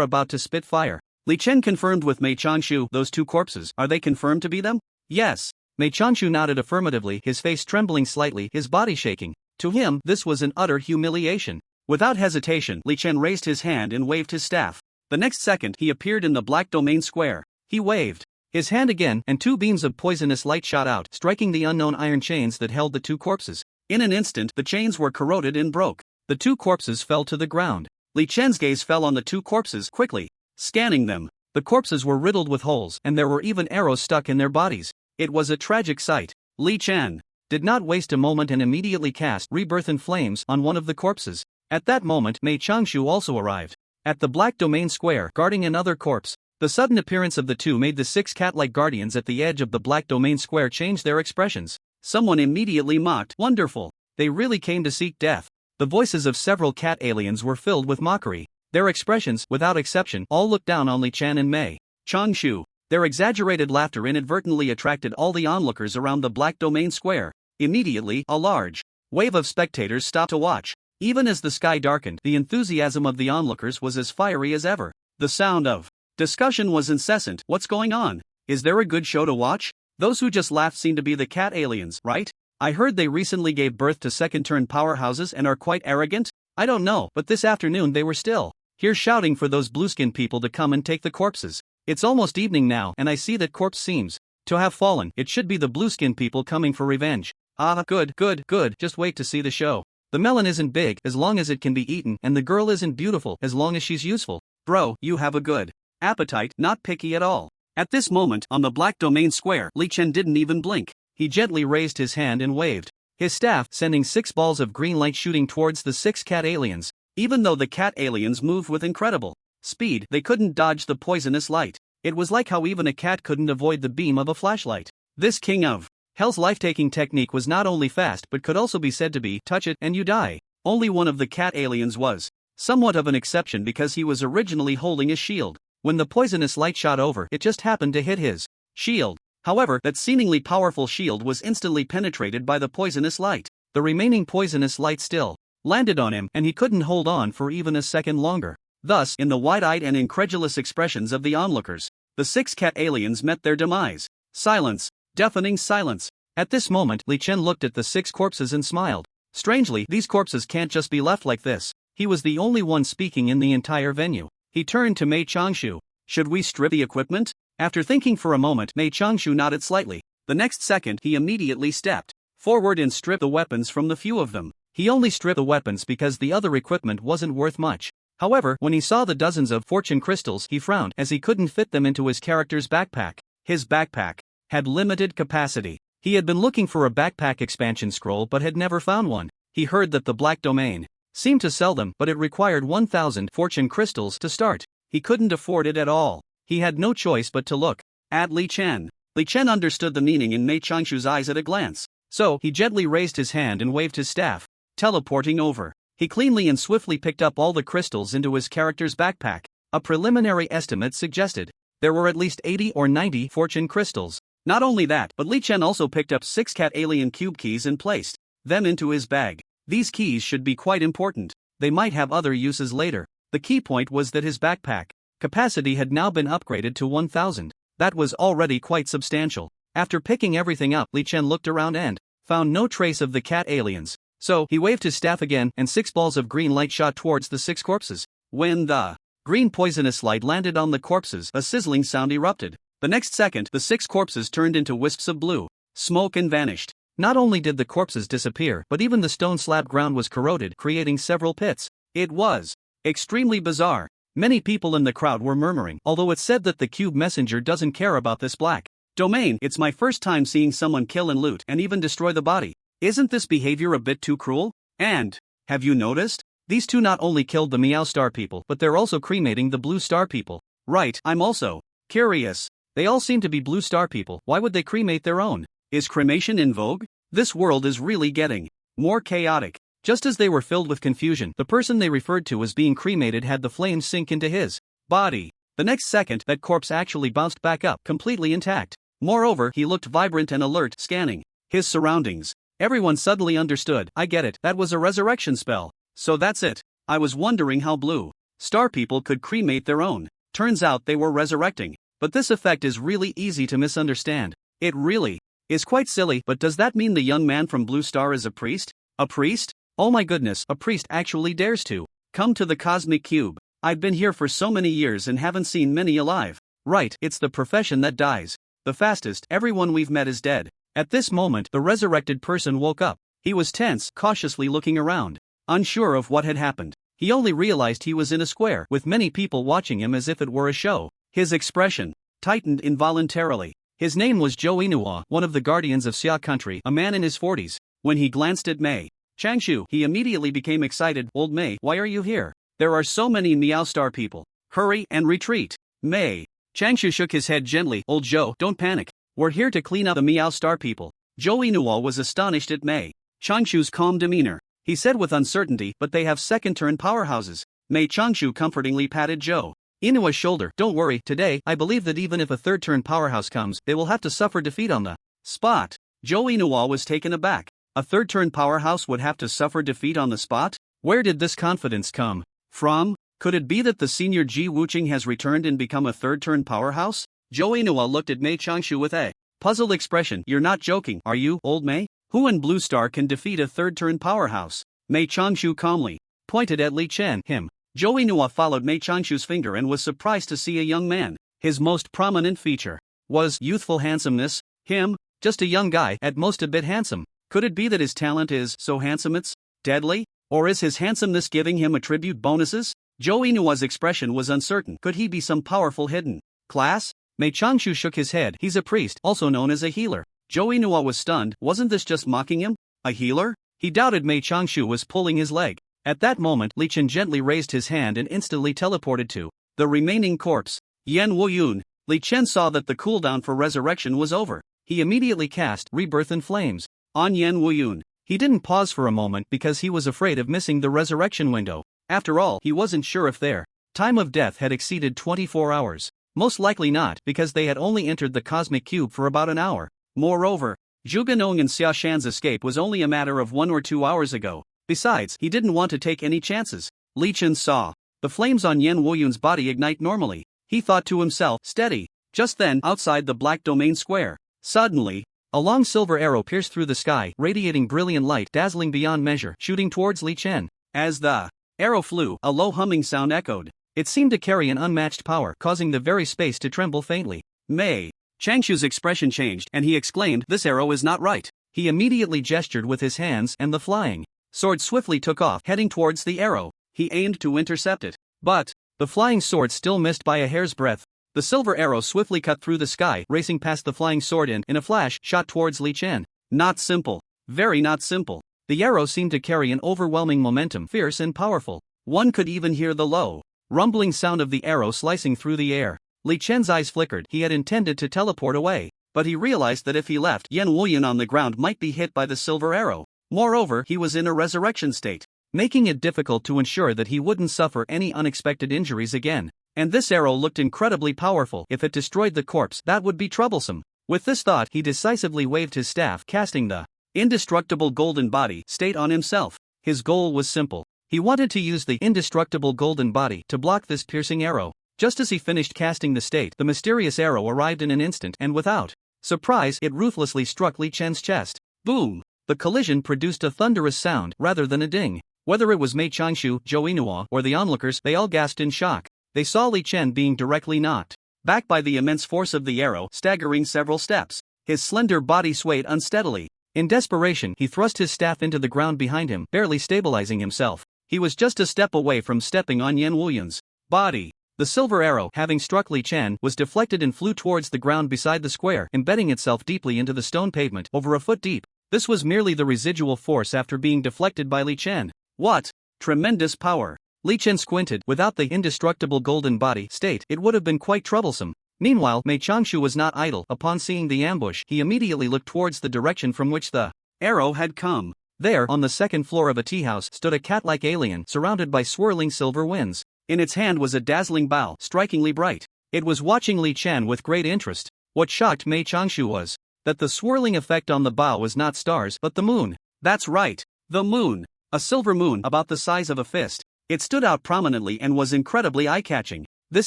about to spit fire. Li Chen confirmed with Mei Changshu, "Those two corpses, are they confirmed to be them?" "Yes." Mei Changshu nodded affirmatively, his face trembling slightly, his body shaking. To him, this was an utter humiliation. Without hesitation, Li Chen raised his hand and waved his staff. The next second, he appeared in the Black Domain square. He waved his hand again, and two beams of poisonous light shot out, striking the unknown iron chains that held the two corpses. In an instant, the chains were corroded and broke. The two corpses fell to the ground. Li Chen's gaze fell on the two corpses, quickly scanning them. The corpses were riddled with holes, and there were even arrows stuck in their bodies. It was a tragic sight. Li Chen did not waste a moment and immediately cast Rebirth in Flames on one of the corpses. At that moment, Mei Changshu also arrived at the Black Domain square, guarding another corpse. The sudden appearance of the two made the 6 cat-like guardians at the edge of the Black Domain square change their expressions. Someone immediately mocked, "Wonderful! They really came to seek death." The voices of several cat aliens were filled with mockery. Their expressions, without exception, all looked down on Li Chen and Mei Changshu. Their exaggerated laughter inadvertently attracted all the onlookers around the Black Domain square. Immediately, a large wave of spectators stopped to watch. Even as the sky darkened, the enthusiasm of the onlookers was as fiery as ever. The sound of discussion was incessant. "What's going on? Is there a good show to watch? Those who just laughed seem to be the cat aliens, right? I heard they recently gave birth to second-turn powerhouses and are quite arrogant? I don't know, but this afternoon they were still here shouting for those blueskin people to come and take the corpses. It's almost evening now, and I see that corpse seems to have fallen. It should be the blueskin people coming for revenge. Ah, good, good, good, just wait to see the show. The melon isn't big as long as it can be eaten, and the girl isn't beautiful as long as she's useful. Bro, you have a good appetite, not picky at all." At this moment, on the Black Domain square, Li Chen didn't even blink. He gently raised his hand and waved his staff, sending 6 balls of green light shooting towards the 6 cat aliens. Even though the cat aliens moved with incredible speed, they couldn't dodge the poisonous light. It was like how even a cat couldn't avoid the beam of a flashlight. This king of hell's life-taking technique was not only fast but could also be said to be touch it and you die. Only one of the cat aliens was somewhat of an exception because he was originally holding a shield. When the poisonous light shot over, it just happened to hit his shield. However, that seemingly powerful shield was instantly penetrated by the poisonous light. The remaining poisonous light still landed on him, and he couldn't hold on for even a second longer. Thus, in the wide-eyed and incredulous expressions of the onlookers, the 6 cat aliens met their demise. Silence. Deafening silence. At this moment, Li Chen looked at the 6 corpses and smiled. Strangely, these corpses can't just be left like this. He was the only one speaking in the entire venue. He turned to Mei Changshu. Should we strip the equipment? After thinking for a moment, Mei Changshu nodded slightly. The next second, he immediately stepped forward and stripped the weapons from the few of them. He only stripped the weapons because the other equipment wasn't worth much. However, when he saw the dozens of fortune crystals, he frowned as he couldn't fit them into his character's backpack. His backpack had limited capacity. He had been looking for a backpack expansion scroll but had never found one. He heard that the Black Domain seemed to sell them, but it required 1,000 fortune crystals to start. He couldn't afford it at all. He had no choice but to look at Li Chen. Li Chen understood the meaning in Mei Changshu's eyes at a glance. So, he gently raised his hand and waved his staff, teleporting over. He cleanly and swiftly picked up all the crystals into his character's backpack. A preliminary estimate suggested there were at least 80 or 90 fortune crystals. Not only that, but Li Chen also picked up 6 cat alien cube keys and placed them into his bag. These keys should be quite important. They might have other uses later. The key point was that his backpack capacity had now been upgraded to 1,000. That was already quite substantial. After picking everything up, Li Chen looked around and found no trace of the cat aliens. So, he waved his staff again, and 6 balls of green light shot towards the 6 corpses. When the green poisonous light landed on the corpses, a sizzling sound erupted. The next second, the 6 corpses turned into wisps of blue smoke and vanished. Not only did the corpses disappear, but even the stone slab ground was corroded, creating several pits. It was extremely bizarre. Many people in the crowd were murmuring, although it's said that the cube messenger doesn't care about this Black Domain. It's my first time seeing someone kill and loot and even destroy the body. Isn't this behavior a bit too cruel? And, have you noticed? These two not only killed the Meow Star people, but they're also cremating the Blue Star people. Right, I'm also curious. They all seem to be Blue Star people. Why would they cremate their own? Is cremation in vogue? This world is really getting more chaotic. Just as they were filled with confusion, the person they referred to as being cremated had the flames sink into his body. The next second, that corpse actually bounced back up, completely intact. Moreover, he looked vibrant and alert, scanning his surroundings. Everyone suddenly understood. I get it, that was a resurrection spell. So that's it. I was wondering how Blue Star people could cremate their own. Turns out they were resurrecting. But this effect is really easy to misunderstand. It really is quite silly, but does that mean the young man from Blue Star is a priest? A priest? Oh my goodness, a priest actually dares to come to the Cosmic Cube. I've been here for so many years and haven't seen many alive. Right, it's the profession that dies the fastest. Everyone we've met is dead. At this moment, the resurrected person woke up. He was tense, cautiously looking around, unsure of what had happened. He only realized he was in a square, with many people watching him as if it were a show. His expression tightened involuntarily. His name was Zhou Inua, one of the guardians of Xia country, a man in his 40s. When he glanced at Mei Changshu, he immediately became excited. Old Mei, why are you here? There are so many Meow Star people. Hurry and retreat. Mei Changshu shook his head gently. Old Zhou, don't panic. We're here to clean up the Meow Star people. Zhou Inua was astonished at Mei Changshu's calm demeanor. He said with uncertainty, but they have second-turn powerhouses. Mei Changshu comfortingly patted Zhou Inua's shoulder. Don't worry, today, I believe that even if a third-turn powerhouse comes, they will have to suffer defeat on the spot. Zhou Inua was taken aback. A third-turn powerhouse would have to suffer defeat on the spot? Where did this confidence come from? Could it be that the senior Ji Wuqing has returned and become a third-turn powerhouse? Zhou Inua looked at Mei Changshu with a puzzled expression. You're not joking, are you, old Mei? Who in Blue Star can defeat a third-turn powerhouse? Mei Changshu calmly pointed at Li Chen. Him. Zhou Inua followed Mei Changshu's finger and was surprised to see a young man. His most prominent feature was youthful handsomeness. Him, just a young guy, at most a bit handsome. Could it be that his talent is so handsome it's deadly? Or is his handsomeness giving him attribute bonuses? Zhou Inua's expression was uncertain. Could he be some powerful hidden class? Mei Changshu shook his head. He's a priest, also known as a healer. Zhou Inua was stunned. Wasn't this just mocking him? A healer? He doubted Mei Changshu was pulling his leg. At that moment, Li Chen gently raised his hand and instantly teleported to the remaining corpse. Yan Wuyun. Li Chen saw that the cooldown for resurrection was over. He immediately cast Rebirth in Flames on Yan Wuyun. He didn't pause for a moment because he was afraid of missing the resurrection window. After all, he wasn't sure if their time of death had exceeded 24 hours. Most likely not, because they had only entered the cosmic cube for about an hour. Moreover, Zhuge Nong and Xia Shan's escape was only a matter of 1 or 2 hours ago. Besides, he didn't want to take any chances. Li Chen saw the flames on Yan Wuyun's body ignite normally. He thought to himself, steady. Just then, outside the black domain square, suddenly, a long silver arrow pierced through the sky, radiating brilliant light dazzling beyond measure, shooting towards Li Chen. As the arrow flew, a low humming sound echoed. It seemed to carry an unmatched power, causing the very space to tremble faintly. Mei Changshu's expression changed, and he exclaimed, "This arrow is not right." He immediately gestured with his hands, and the flying sword swiftly took off, heading towards the arrow. He aimed to intercept it, but the flying sword still missed by a hair's breadth. The silver arrow swiftly cut through the sky, racing past the flying sword and, in a flash, shot towards Li Chen. Not simple. Very not simple. The arrow seemed to carry an overwhelming momentum, fierce and powerful. One could even hear the low, rumbling sound of the arrow slicing through the air. Li Chen's eyes flickered. He had intended to teleport away, but he realized that if he left, Yan Wuyun on the ground might be hit by the silver arrow. Moreover, he was in a resurrection state, making it difficult to ensure that he wouldn't suffer any unexpected injuries again. And this arrow looked incredibly powerful. If it destroyed the corpse, that would be troublesome. With this thought, he decisively waved his staff, casting the indestructible golden body state on himself. His goal was simple. He wanted to use the indestructible golden body to block this piercing arrow. Just as he finished casting the state, the mysterious arrow arrived in an instant, and without surprise, it ruthlessly struck Li Chen's chest. Boom! The collision produced a thunderous sound rather than a ding. Whether it was Mei Changshu, Zhou Yinhua, or the onlookers, they all gasped in shock. They saw Li Chen being directly knocked back by the immense force of the arrow, staggering several steps. His slender body swayed unsteadily. In desperation, he thrust his staff into the ground behind him, barely stabilizing himself. He was just a step away from stepping on Yan Wuyun's body. The silver arrow, having struck Li Chen, was deflected and flew towards the ground beside the square, embedding itself deeply into the stone pavement, over a foot deep. This was merely the residual force after being deflected by Li Chen. What tremendous power! Li Chen squinted. Without the indestructible golden body state, it would have been quite troublesome. Meanwhile, Mei Changshu was not idle. Upon seeing the ambush, he immediately looked towards the direction from which the arrow had come. There, on the second floor of a tea house, stood a cat-like alien, surrounded by swirling silver winds. In its hand was a dazzling bow, strikingly bright. It was watching Li Chen with great interest. What shocked Mei Changshu was that the swirling effect on the bow was not stars, but the moon. That's right, the moon. A silver moon about the size of a fist. It stood out prominently and was incredibly eye-catching. This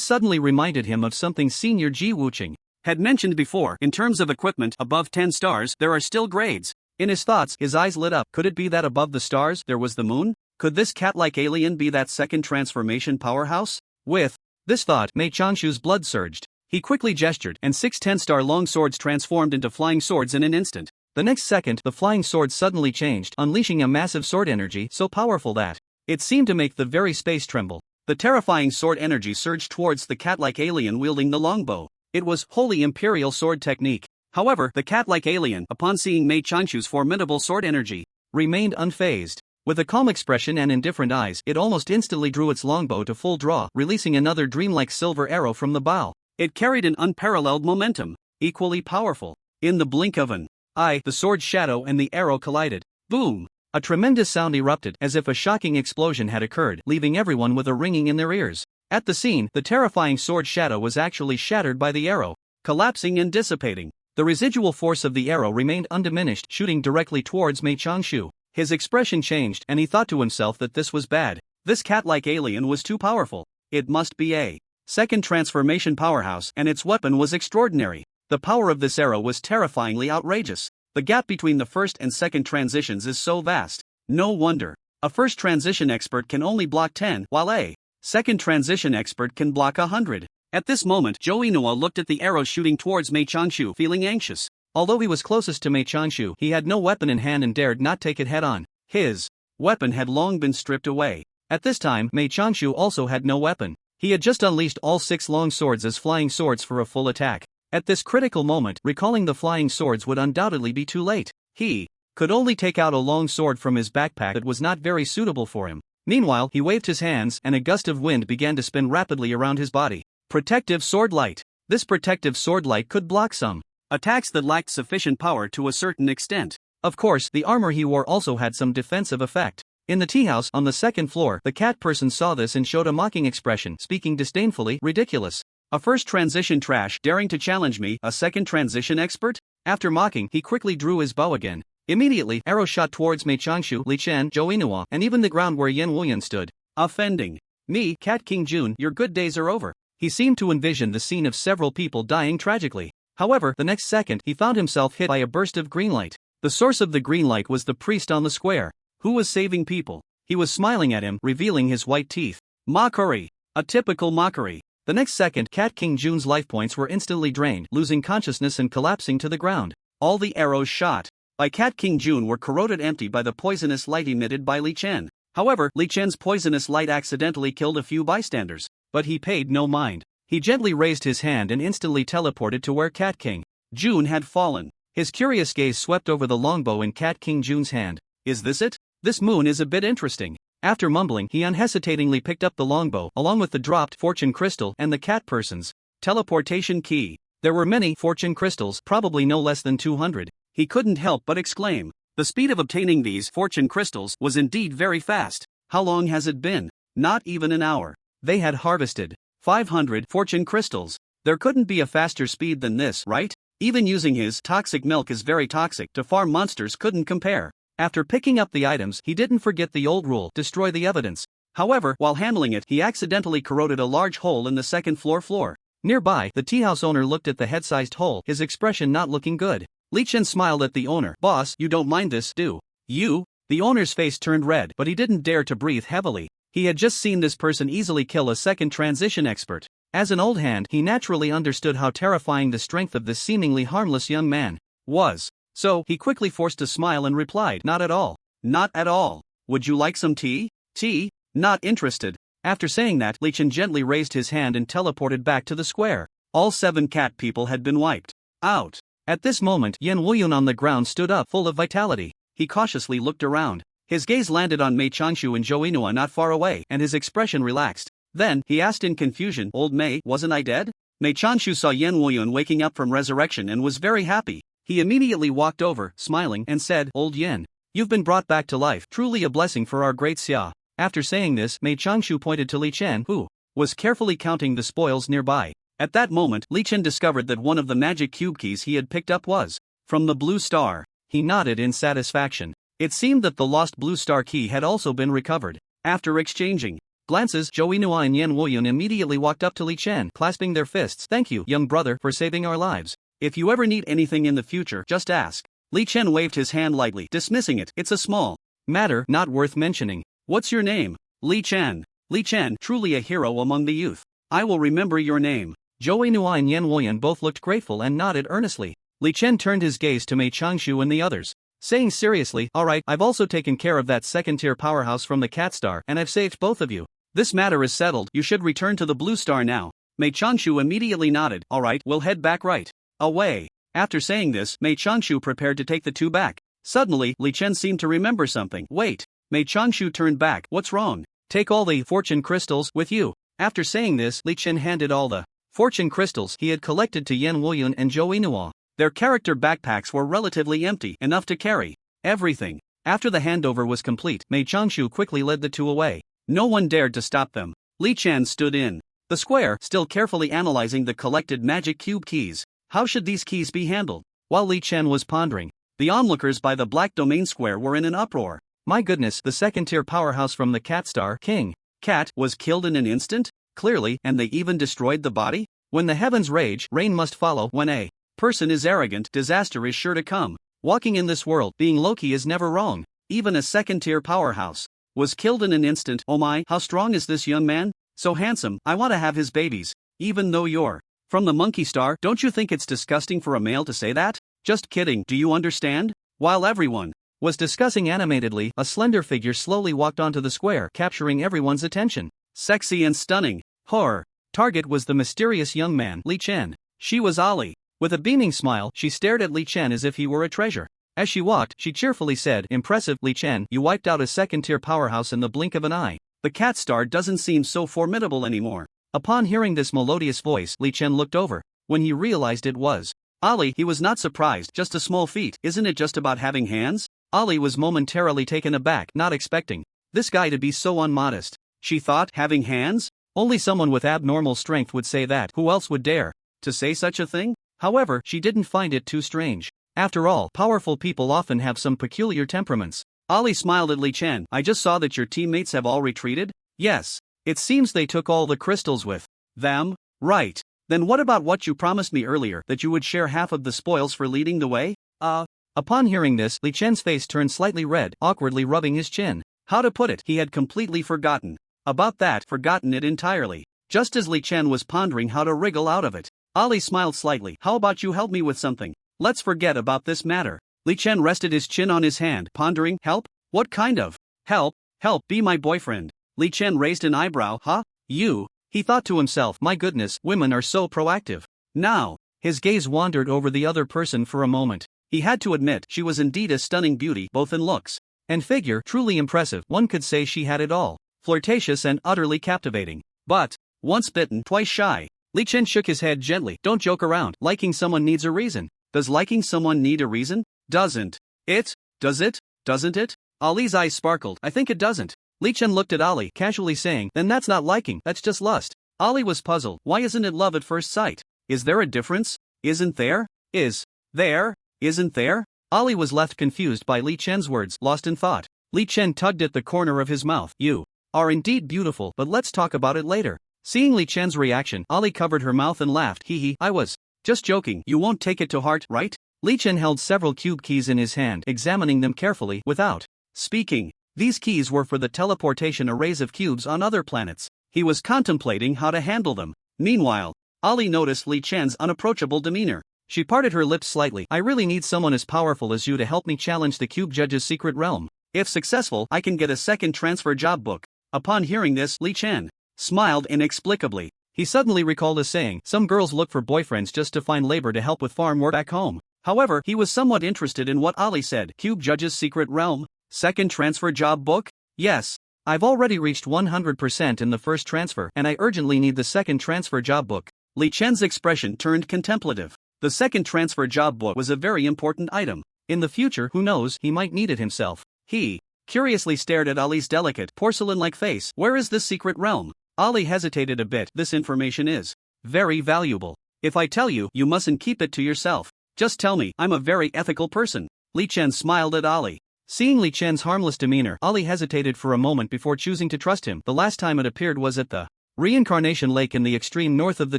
suddenly reminded him of something Senior Ji Wuching had mentioned before. In terms of equipment, above 10 stars, there are still grades. In his thoughts, his eyes lit up. Could it be that above the stars, there was the moon? Could this cat-like alien be that second transformation powerhouse? With this thought, Mei Changshu's blood surged. He quickly gestured, and 6 10-star long swords transformed into flying swords in an instant. The next second, the flying sword suddenly changed, unleashing a massive sword energy so powerful that it seemed to make the very space tremble. The terrifying sword energy surged towards the cat-like alien wielding the longbow. It was holy imperial sword technique. However, the cat-like alien, upon seeing Mei Changshu's formidable sword energy, remained unfazed. With a calm expression and indifferent eyes, it almost instantly drew its longbow to full draw, releasing another dreamlike silver arrow from the bow. It carried an unparalleled momentum, equally powerful. In the blink of an eye, the sword's shadow and the arrow collided. Boom! A tremendous sound erupted, as if a shocking explosion had occurred, leaving everyone with a ringing in their ears. At the scene, the terrifying sword shadow was actually shattered by the arrow, collapsing and dissipating. The residual force of the arrow remained undiminished, shooting directly towards Mei Changshu. His expression changed, and he thought to himself that this was bad. This cat-like alien was too powerful. It must be a second transformation powerhouse, and its weapon was extraordinary. The power of this arrow was terrifyingly outrageous. The gap between the first and second transitions is so vast. No wonder. A first transition expert can only block 10, while a second transition expert can block 100. At this moment, Zhou Yinhua looked at the arrow shooting towards Mei Changshu, feeling anxious. Although he was closest to Mei Changshu, he had no weapon in hand and dared not take it head-on. His weapon had long been stripped away. At this time, Mei Changshu also had no weapon. He had just unleashed all 6 long swords as flying swords for a full attack. At this critical moment, recalling the flying swords would undoubtedly be too late. He could only take out a long sword from his backpack that was not very suitable for him. Meanwhile, he waved his hands, and a gust of wind began to spin rapidly around his body. Protective sword light. This protective sword light could block some attacks that lacked sufficient power to a certain extent. Of course, the armor he wore also had some defensive effect. In the tea house on the second floor, the cat person saw this and showed a mocking expression, speaking disdainfully, ridiculous. A first transition trash daring to challenge me, a second transition expert? After mocking, he quickly drew his bow again. Immediately, arrows shot towards Mei Changshu, Li Chen, Zhou Yinhua, and even the ground where Yan Wuyan stood. Offending. Me, Cat King Jun, your good days are over. He seemed to envision the scene of several people dying tragically. However, the next second, he found himself hit by a burst of green light. The source of the green light was the priest on the square, who was saving people. He was smiling at him, revealing his white teeth. Mockery. A typical mockery. The next second, Cat King Jun's life points were instantly drained, losing consciousness and collapsing to the ground. All the arrows shot by Cat King Jun were corroded empty by the poisonous light emitted by Li Chen. However, Li Chen's poisonous light accidentally killed a few bystanders, but he paid no mind. He gently raised his hand and instantly teleported to where Cat King Jun had fallen. His curious gaze swept over the longbow in Cat King Jun's hand. Is this it? This moon is a bit interesting. After mumbling, he unhesitatingly picked up the longbow along with the dropped fortune crystal and the cat person's teleportation key. There were many fortune crystals, probably no less than 200. He couldn't help but exclaim. The speed of obtaining these fortune crystals was indeed very fast. How long has it been? Not even an hour. They had harvested 500 fortune crystals. There couldn't be a faster speed than this, right? Even using his toxic milk is very toxic to farm monsters couldn't compare. After picking up the items, he didn't forget the old rule, destroy the evidence. However, while handling it, he accidentally corroded a large hole in the second floor. Nearby, the tea house owner looked at the head-sized hole, his expression not looking good. Li Chen smiled at the owner. Boss, you don't mind this, do you? The owner's face turned red, but he didn't dare to breathe heavily. He had just seen this person easily kill a second transition expert. As an old hand, he naturally understood how terrifying the strength of this seemingly harmless young man was. So, he quickly forced a smile and replied, not at all. Not at all. Would you like some tea? Tea? Not interested. After saying that, Li Chen gently raised his hand and teleported back to the square. All 7 cat people had been wiped out. At this moment, Yan Wuyun on the ground stood up, full of vitality. He cautiously looked around. His gaze landed on Mei Changshu and Zhou Yinhua not far away, and his expression relaxed. Then, he asked in confusion, Old Mei, wasn't I dead? Mei Changshu saw Yan Wuyun waking up from resurrection and was very happy. He immediately walked over, smiling, and said, Old Yan, you've been brought back to life, truly a blessing for our great Xia. After saying this, Mei Changshu pointed to Li Chen, who was carefully counting the spoils nearby. At that moment, Li Chen discovered that one of the magic cube keys he had picked up was from the blue star. He nodded in satisfaction. It seemed that the lost blue star key had also been recovered. After exchanging glances, Zhou Yinhua and Yan Wuyun immediately walked up to Li Chen, clasping their fists. Thank you, young brother, for saving our lives. If you ever need anything in the future, just ask. Li Chen waved his hand lightly, dismissing it. It's a small matter, not worth mentioning. What's your name? Li Chen. Li Chen, truly a hero among the youth. I will remember your name. Zhou Yinhua and Yan Wuyun both looked grateful and nodded earnestly. Li Chen turned his gaze to Mei Changshu and the others, saying seriously, alright, I've also taken care of that second-tier powerhouse from the Cat Star and I've saved both of you. This matter is settled, you should return to the Blue Star now. Mei Changshu immediately nodded. Alright, we'll head back right away. After saying this, Mei Changshu prepared to take the 2 back. Suddenly, Li Chen seemed to remember something. Wait. Mei Changshu turned back. What's wrong? Take all the fortune crystals with you. After saying this, Li Chen handed all the fortune crystals he had collected to Yan Wuyun and Zhou Yinhua. Their character backpacks were relatively empty, enough to carry everything. After the handover was complete, Mei Changshu quickly led the 2 away. No one dared to stop them. Li Chen stood in the square, still carefully analyzing the collected magic cube keys. How should these keys be handled? While Li Chen was pondering, the onlookers by the Black Domain Square were in an uproar. My goodness, the second-tier powerhouse from the Cat Star, King Cat, was killed in an instant? Clearly, and they even destroyed the body? When the heavens rage, rain must follow. When a person is arrogant, disaster is sure to come. Walking in this world, being Loki is never wrong. Even a second-tier powerhouse was killed in an instant. Oh my, how strong is this young man? So handsome, I want to have his babies. Even though you're from the Monkey Star, don't you think it's disgusting for a male to say that? Just kidding, do you understand? While everyone was discussing animatedly, a slender figure slowly walked onto the square, capturing everyone's attention. Sexy and stunning. Horror. Target was the mysterious young man, Li Chen. She was Ali. With a beaming smile, she stared at Li Chen as if he were a treasure. As she walked, she cheerfully said, Impressive, Li Chen, you wiped out a second-tier powerhouse in the blink of an eye. The Cat Star doesn't seem so formidable anymore. Upon hearing this melodious voice, Li Chen looked over. When he realized it was Ali, he was not surprised. Just a small feat, isn't it just about having hands? Ali was momentarily taken aback, not expecting this guy to be so unmodest. She thought, having hands? Only someone with abnormal strength would say that. Who else would dare to say such a thing? However, she didn't find it too strange. After all, powerful people often have some peculiar temperaments. Ali smiled at Li Chen. I just saw that your teammates have all retreated? Yes. It seems they took all the crystals with them. Right. Then what about what you promised me earlier, that you would share half of the spoils for leading the way? Upon hearing this, Li Chen's face turned slightly red, awkwardly rubbing his chin. How to put it, he had completely forgotten about that, forgotten it entirely. Just as Li Chen was pondering how to wriggle out of it, Ali smiled slightly. How about you help me with something? Let's forget about this matter. Li Chen rested his chin on his hand, pondering. Help? What kind of help? Help, be my boyfriend. Li Chen raised an eyebrow. Huh? You? He thought to himself, my goodness, women are so proactive. Now, his gaze wandered over the other person for a moment. He had to admit, she was indeed a stunning beauty, both in looks and figure, truly impressive. One could say she had it all. Flirtatious and utterly captivating. But, once bitten, twice shy. Li Chen shook his head gently. Don't joke around. Liking someone needs a reason. Does liking someone need a reason? Doesn't it? Does it? Doesn't it? Ali's eyes sparkled. I think it doesn't. Li Chen looked at Ali, casually saying, then that's not liking, that's just lust. Ali was puzzled. Why isn't it love at first sight? Is there a difference? Isn't there? Is there? Isn't there? Ali was left confused by Li Chen's words, lost in thought. Li Chen tugged at the corner of his mouth. You are indeed beautiful, but let's talk about it later. Seeing Li Chen's reaction, Ali covered her mouth and laughed. Hee, I was just joking. You won't take it to heart, right? Li Chen held several cube keys in his hand, examining them carefully, without speaking. These keys were for the teleportation arrays of cubes on other planets. He was contemplating how to handle them. Meanwhile, Ali noticed Li Chen's unapproachable demeanor. She parted her lips slightly. I really need someone as powerful as you to help me challenge the Cube Judge's secret realm. If successful, I can get a second transfer job book. Upon hearing this, Li Chen smiled inexplicably. He suddenly recalled a saying, some girls look for boyfriends just to find labor to help with farm work back home. However, he was somewhat interested in what Ali said. Cube Judge's secret realm? Second transfer job book? Yes. I've already reached 100% in the first transfer, and I urgently need the second transfer job book. Li Chen's expression turned contemplative. The second transfer job book was a very important item. In the future, who knows, he might need it himself. He curiously stared at Ali's delicate, porcelain-like face. Where is this secret realm? Ali hesitated a bit. This information is very valuable. If I tell you, you mustn't keep it to yourself. Just tell me, I'm a very ethical person. Li Chen smiled at Ali. Seeing Li Chen's harmless demeanor, Ali hesitated for a moment before choosing to trust him. The last time it appeared was at the Reincarnation Lake in the extreme north of the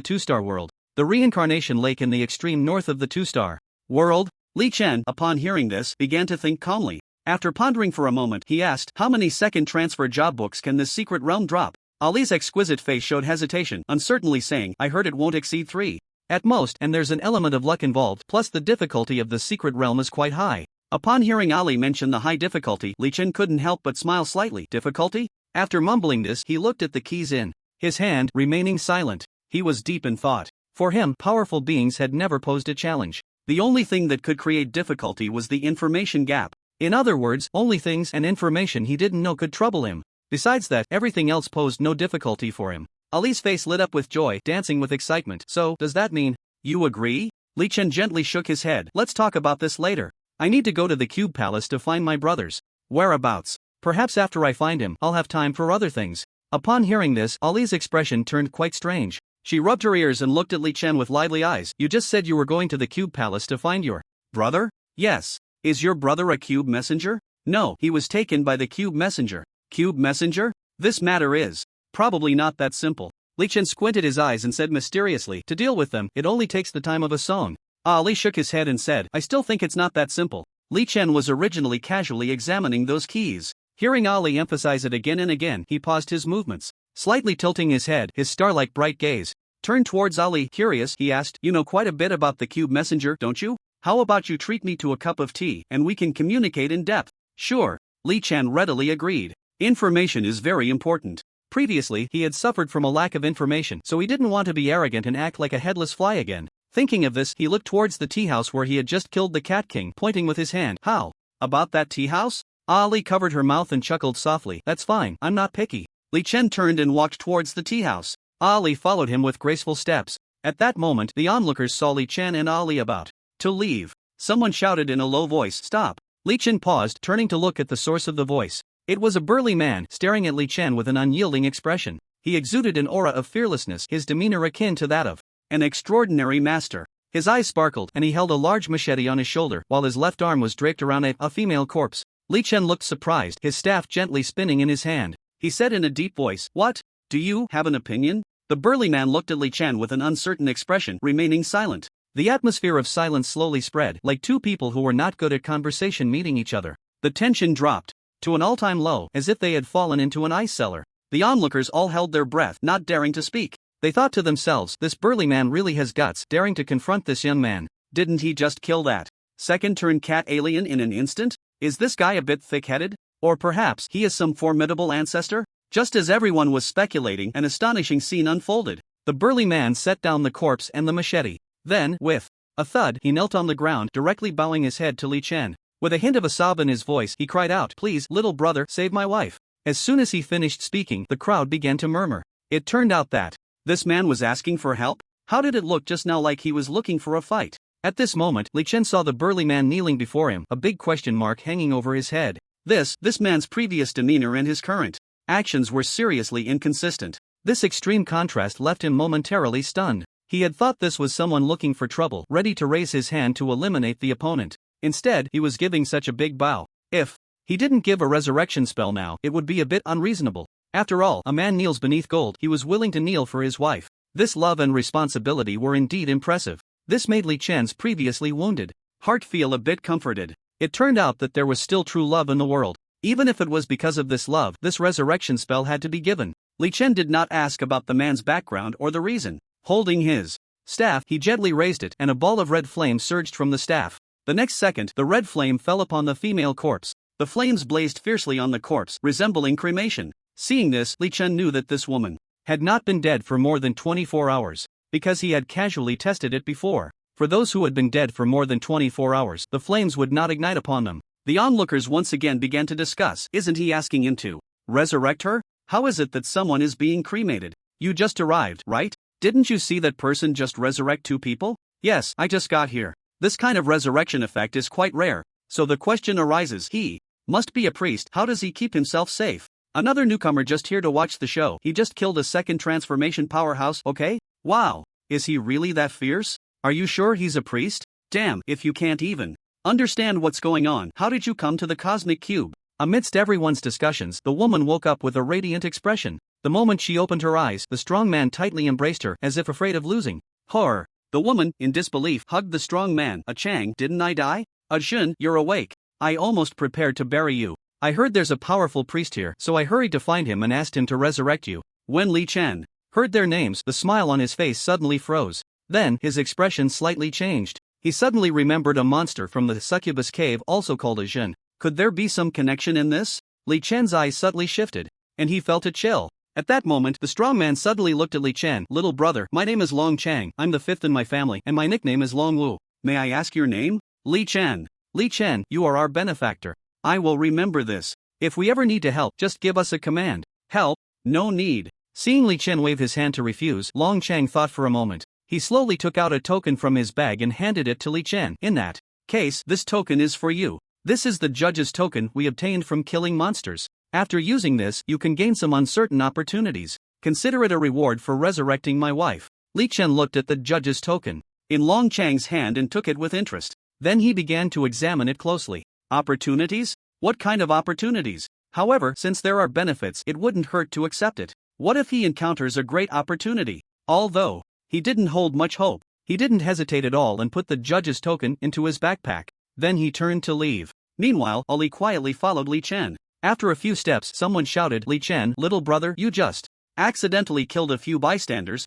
two-star world. The Reincarnation Lake in the extreme north of the two-star world? Li Chen, upon hearing this, began to think calmly. After pondering for a moment, he asked, how many second transfer job books can this secret realm drop? Ali's exquisite face showed hesitation, uncertainly saying, I heard it won't exceed 3. At most, and there's an element of luck involved, plus the difficulty of the secret realm is quite high. Upon hearing Ali mention the high difficulty, Li Chen couldn't help but smile slightly. Difficulty? After mumbling this, he looked at the keys in his hand, remaining silent. He was deep in thought. For him, powerful beings had never posed a challenge. The only thing that could create difficulty was the information gap. In other words, only things and information he didn't know could trouble him. Besides that, everything else posed no difficulty for him. Ali's face lit up with joy, dancing with excitement. So, does that mean you agree? Li Chen gently shook his head. Let's talk about this later. I need to go to the Cube Palace to find my brother's whereabouts. Perhaps after I find him, I'll have time for other things. Upon hearing this, Ali's expression turned quite strange. She rubbed her ears and looked at Li Chen with lively eyes. You just said you were going to the Cube Palace to find your brother? Yes. Is your brother a Cube messenger? No, he was taken by the Cube messenger. Cube messenger? This matter is probably not that simple. Li Chen squinted his eyes and said mysteriously, to deal with them, it only takes the time of a song. Ali shook his head and said, I still think it's not that simple. Li Chen was originally casually examining those keys. Hearing Ali emphasize it again and again, he paused his movements. Slightly tilting his head, his star-like bright gaze turned towards Ali. Curious, he asked, you know quite a bit about the Cube messenger, don't you? How about you treat me to a cup of tea, and we can communicate in depth? Sure. Li Chen readily agreed. Information is very important. Previously, he had suffered from a lack of information, so he didn't want to be arrogant and act like a headless fly again. Thinking of this, he looked towards the tea house where he had just killed the Cat King, pointing with his hand. How about that tea house? Ali covered her mouth and chuckled softly. That's fine, I'm not picky. Li Chen turned and walked towards the tea house. Ali followed him with graceful steps. At that moment, the onlookers saw Li Chen and Ali about to leave. Someone shouted in a low voice, stop. Li Chen paused, turning to look at the source of the voice. It was a burly man, staring at Li Chen with an unyielding expression. He exuded an aura of fearlessness, his demeanor akin to that of an extraordinary master. His eyes sparkled, and he held a large machete on his shoulder, while his left arm was draped around a female corpse. Li Chen looked surprised, his staff gently spinning in his hand. He said in a deep voice, "What? Do you have an opinion?" The burly man looked at Li Chen with an uncertain expression, remaining silent. The atmosphere of silence slowly spread, like two people who were not good at conversation meeting each other. The tension dropped to an all-time low, as if they had fallen into an ice cellar. The onlookers all held their breath, not daring to speak. They thought to themselves, this burly man really has guts, daring to confront this young man. Didn't he just kill that second-turn cat alien in an instant? Is this guy a bit thick-headed? Or perhaps he is some formidable ancestor? Just as everyone was speculating, an astonishing scene unfolded. The burly man set down the corpse and the machete. Then, with a thud, he knelt on the ground, directly bowing his head to Li Chen. With a hint of a sob in his voice, he cried out, "Please, little brother, save my wife." As soon as he finished speaking, the crowd began to murmur. It turned out that this man was asking for help? How did it look just now like he was looking for a fight? At this moment, Li Chen saw the burly man kneeling before him, a big question mark hanging over his head. This man's previous demeanor and his current actions were seriously inconsistent. This extreme contrast left him momentarily stunned. He had thought this was someone looking for trouble, ready to raise his hand to eliminate the opponent. Instead, he was giving such a big bow. If he didn't give a resurrection spell now, it would be a bit unreasonable. After all, a man kneels beneath gold. He was willing to kneel for his wife. This love and responsibility were indeed impressive. This made Li Chen's previously wounded heart feel a bit comforted. It turned out that there was still true love in the world. Even if it was because of this love, this resurrection spell had to be given. Li Chen did not ask about the man's background or the reason. Holding his staff, he gently raised it, and a ball of red flame surged from the staff. The next second, the red flame fell upon the female corpse. The flames blazed fiercely on the corpse, resembling cremation. Seeing this, Li Chen knew that this woman had not been dead for more than 24 hours, because he had casually tested it before. For those who had been dead for more than 24 hours, the flames would not ignite upon them. The onlookers once again began to discuss, isn't he asking him to resurrect her? How is it that someone is being cremated? You just arrived, right? Didn't you see that person just resurrect two people? Yes, I just got here. This kind of resurrection effect is quite rare. So the question arises, he must be a priest. How does he keep himself safe? Another newcomer just here to watch the show. He just killed a second transformation powerhouse, okay? Wow. Is he really that fierce? Are you sure he's a priest? Damn, if you can't even understand what's going on, how did you come to the cosmic cube? Amidst everyone's discussions, the woman woke up with a radiant expression. The moment she opened her eyes, the strong man tightly embraced her, as if afraid of losing. Horror. The woman, in disbelief, hugged the strong man. "A Chang, didn't I die? A Jun, you're awake. I almost prepared to bury you. I heard there's a powerful priest here, so I hurried to find him and asked him to resurrect you." When Li Chen heard their names, the smile on his face suddenly froze. Then, his expression slightly changed. He suddenly remembered a monster from the succubus cave also called a Jun. Could there be some connection in this? Li Chen's eyes subtly shifted, and he felt a chill. At that moment, the strong man suddenly looked at Li Chen. "Little brother, my name is Long Chang. I'm the fifth in my family, and my nickname is Long Wu. May I ask your name?" "Li Chen." "Li Chen, you are our benefactor. I will remember this. If we ever need to help, just give us a command." "Help? No need." Seeing Li Chen wave his hand to refuse, Long Chang thought for a moment. He slowly took out a token from his bag and handed it to Li Chen. "In that case, this token is for you. This is the judge's token we obtained from killing monsters. After using this, you can gain some uncertain opportunities. Consider it a reward for resurrecting my wife." Li Chen looked at the judge's token in Long Chang's hand and took it with interest. Then he began to examine it closely. Opportunities? What kind of opportunities? However, since there are benefits, it wouldn't hurt to accept it. What if he encounters a great opportunity? Although he didn't hold much hope, he didn't hesitate at all and put the judge's token into his backpack. Then he turned to leave. Meanwhile, Ali quietly followed Li Chen. After a few steps, someone shouted, "Li Chen, little brother, you just accidentally killed a few bystanders."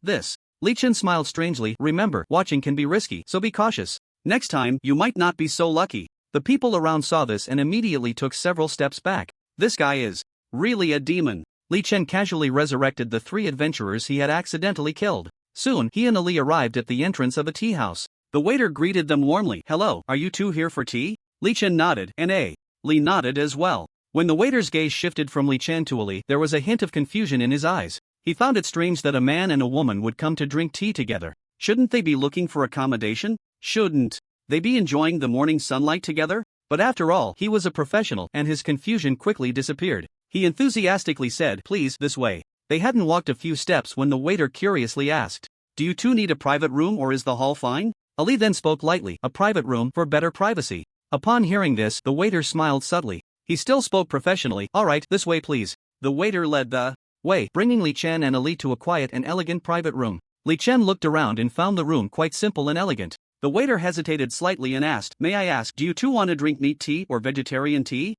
Li Chen smiled strangely. "Remember, watching can be risky, so be cautious. Next time, you might not be so lucky." The people around saw this and immediately took several steps back. This guy is really a demon. Li Chen casually resurrected the 3 adventurers he had accidentally killed. Soon, he and Ali arrived at the entrance of a tea house. The waiter greeted them warmly. "Hello, are you two here for tea?" Li Chen nodded, and Li nodded as well. When the waiter's gaze shifted from Li Chen to Ali, there was a hint of confusion in his eyes. He found it strange that a man and a woman would come to drink tea together. Shouldn't they be looking for accommodation? Shouldn't they be enjoying the morning sunlight together? But after all, he was a professional, and his confusion quickly disappeared. He enthusiastically said, "Please, this way." They hadn't walked a few steps when the waiter curiously asked, "Do you two need a private room or is the hall fine?" Ali then spoke lightly, "A private room for better privacy." Upon hearing this, the waiter smiled subtly. He still spoke professionally, "Alright, this way please." The waiter led the way, bringing Li Chen and Ali to a quiet and elegant private room. Li Chen looked around and found the room quite simple and elegant. The waiter hesitated slightly and asked, "May I ask, do you two want to drink meat tea or vegetarian tea?"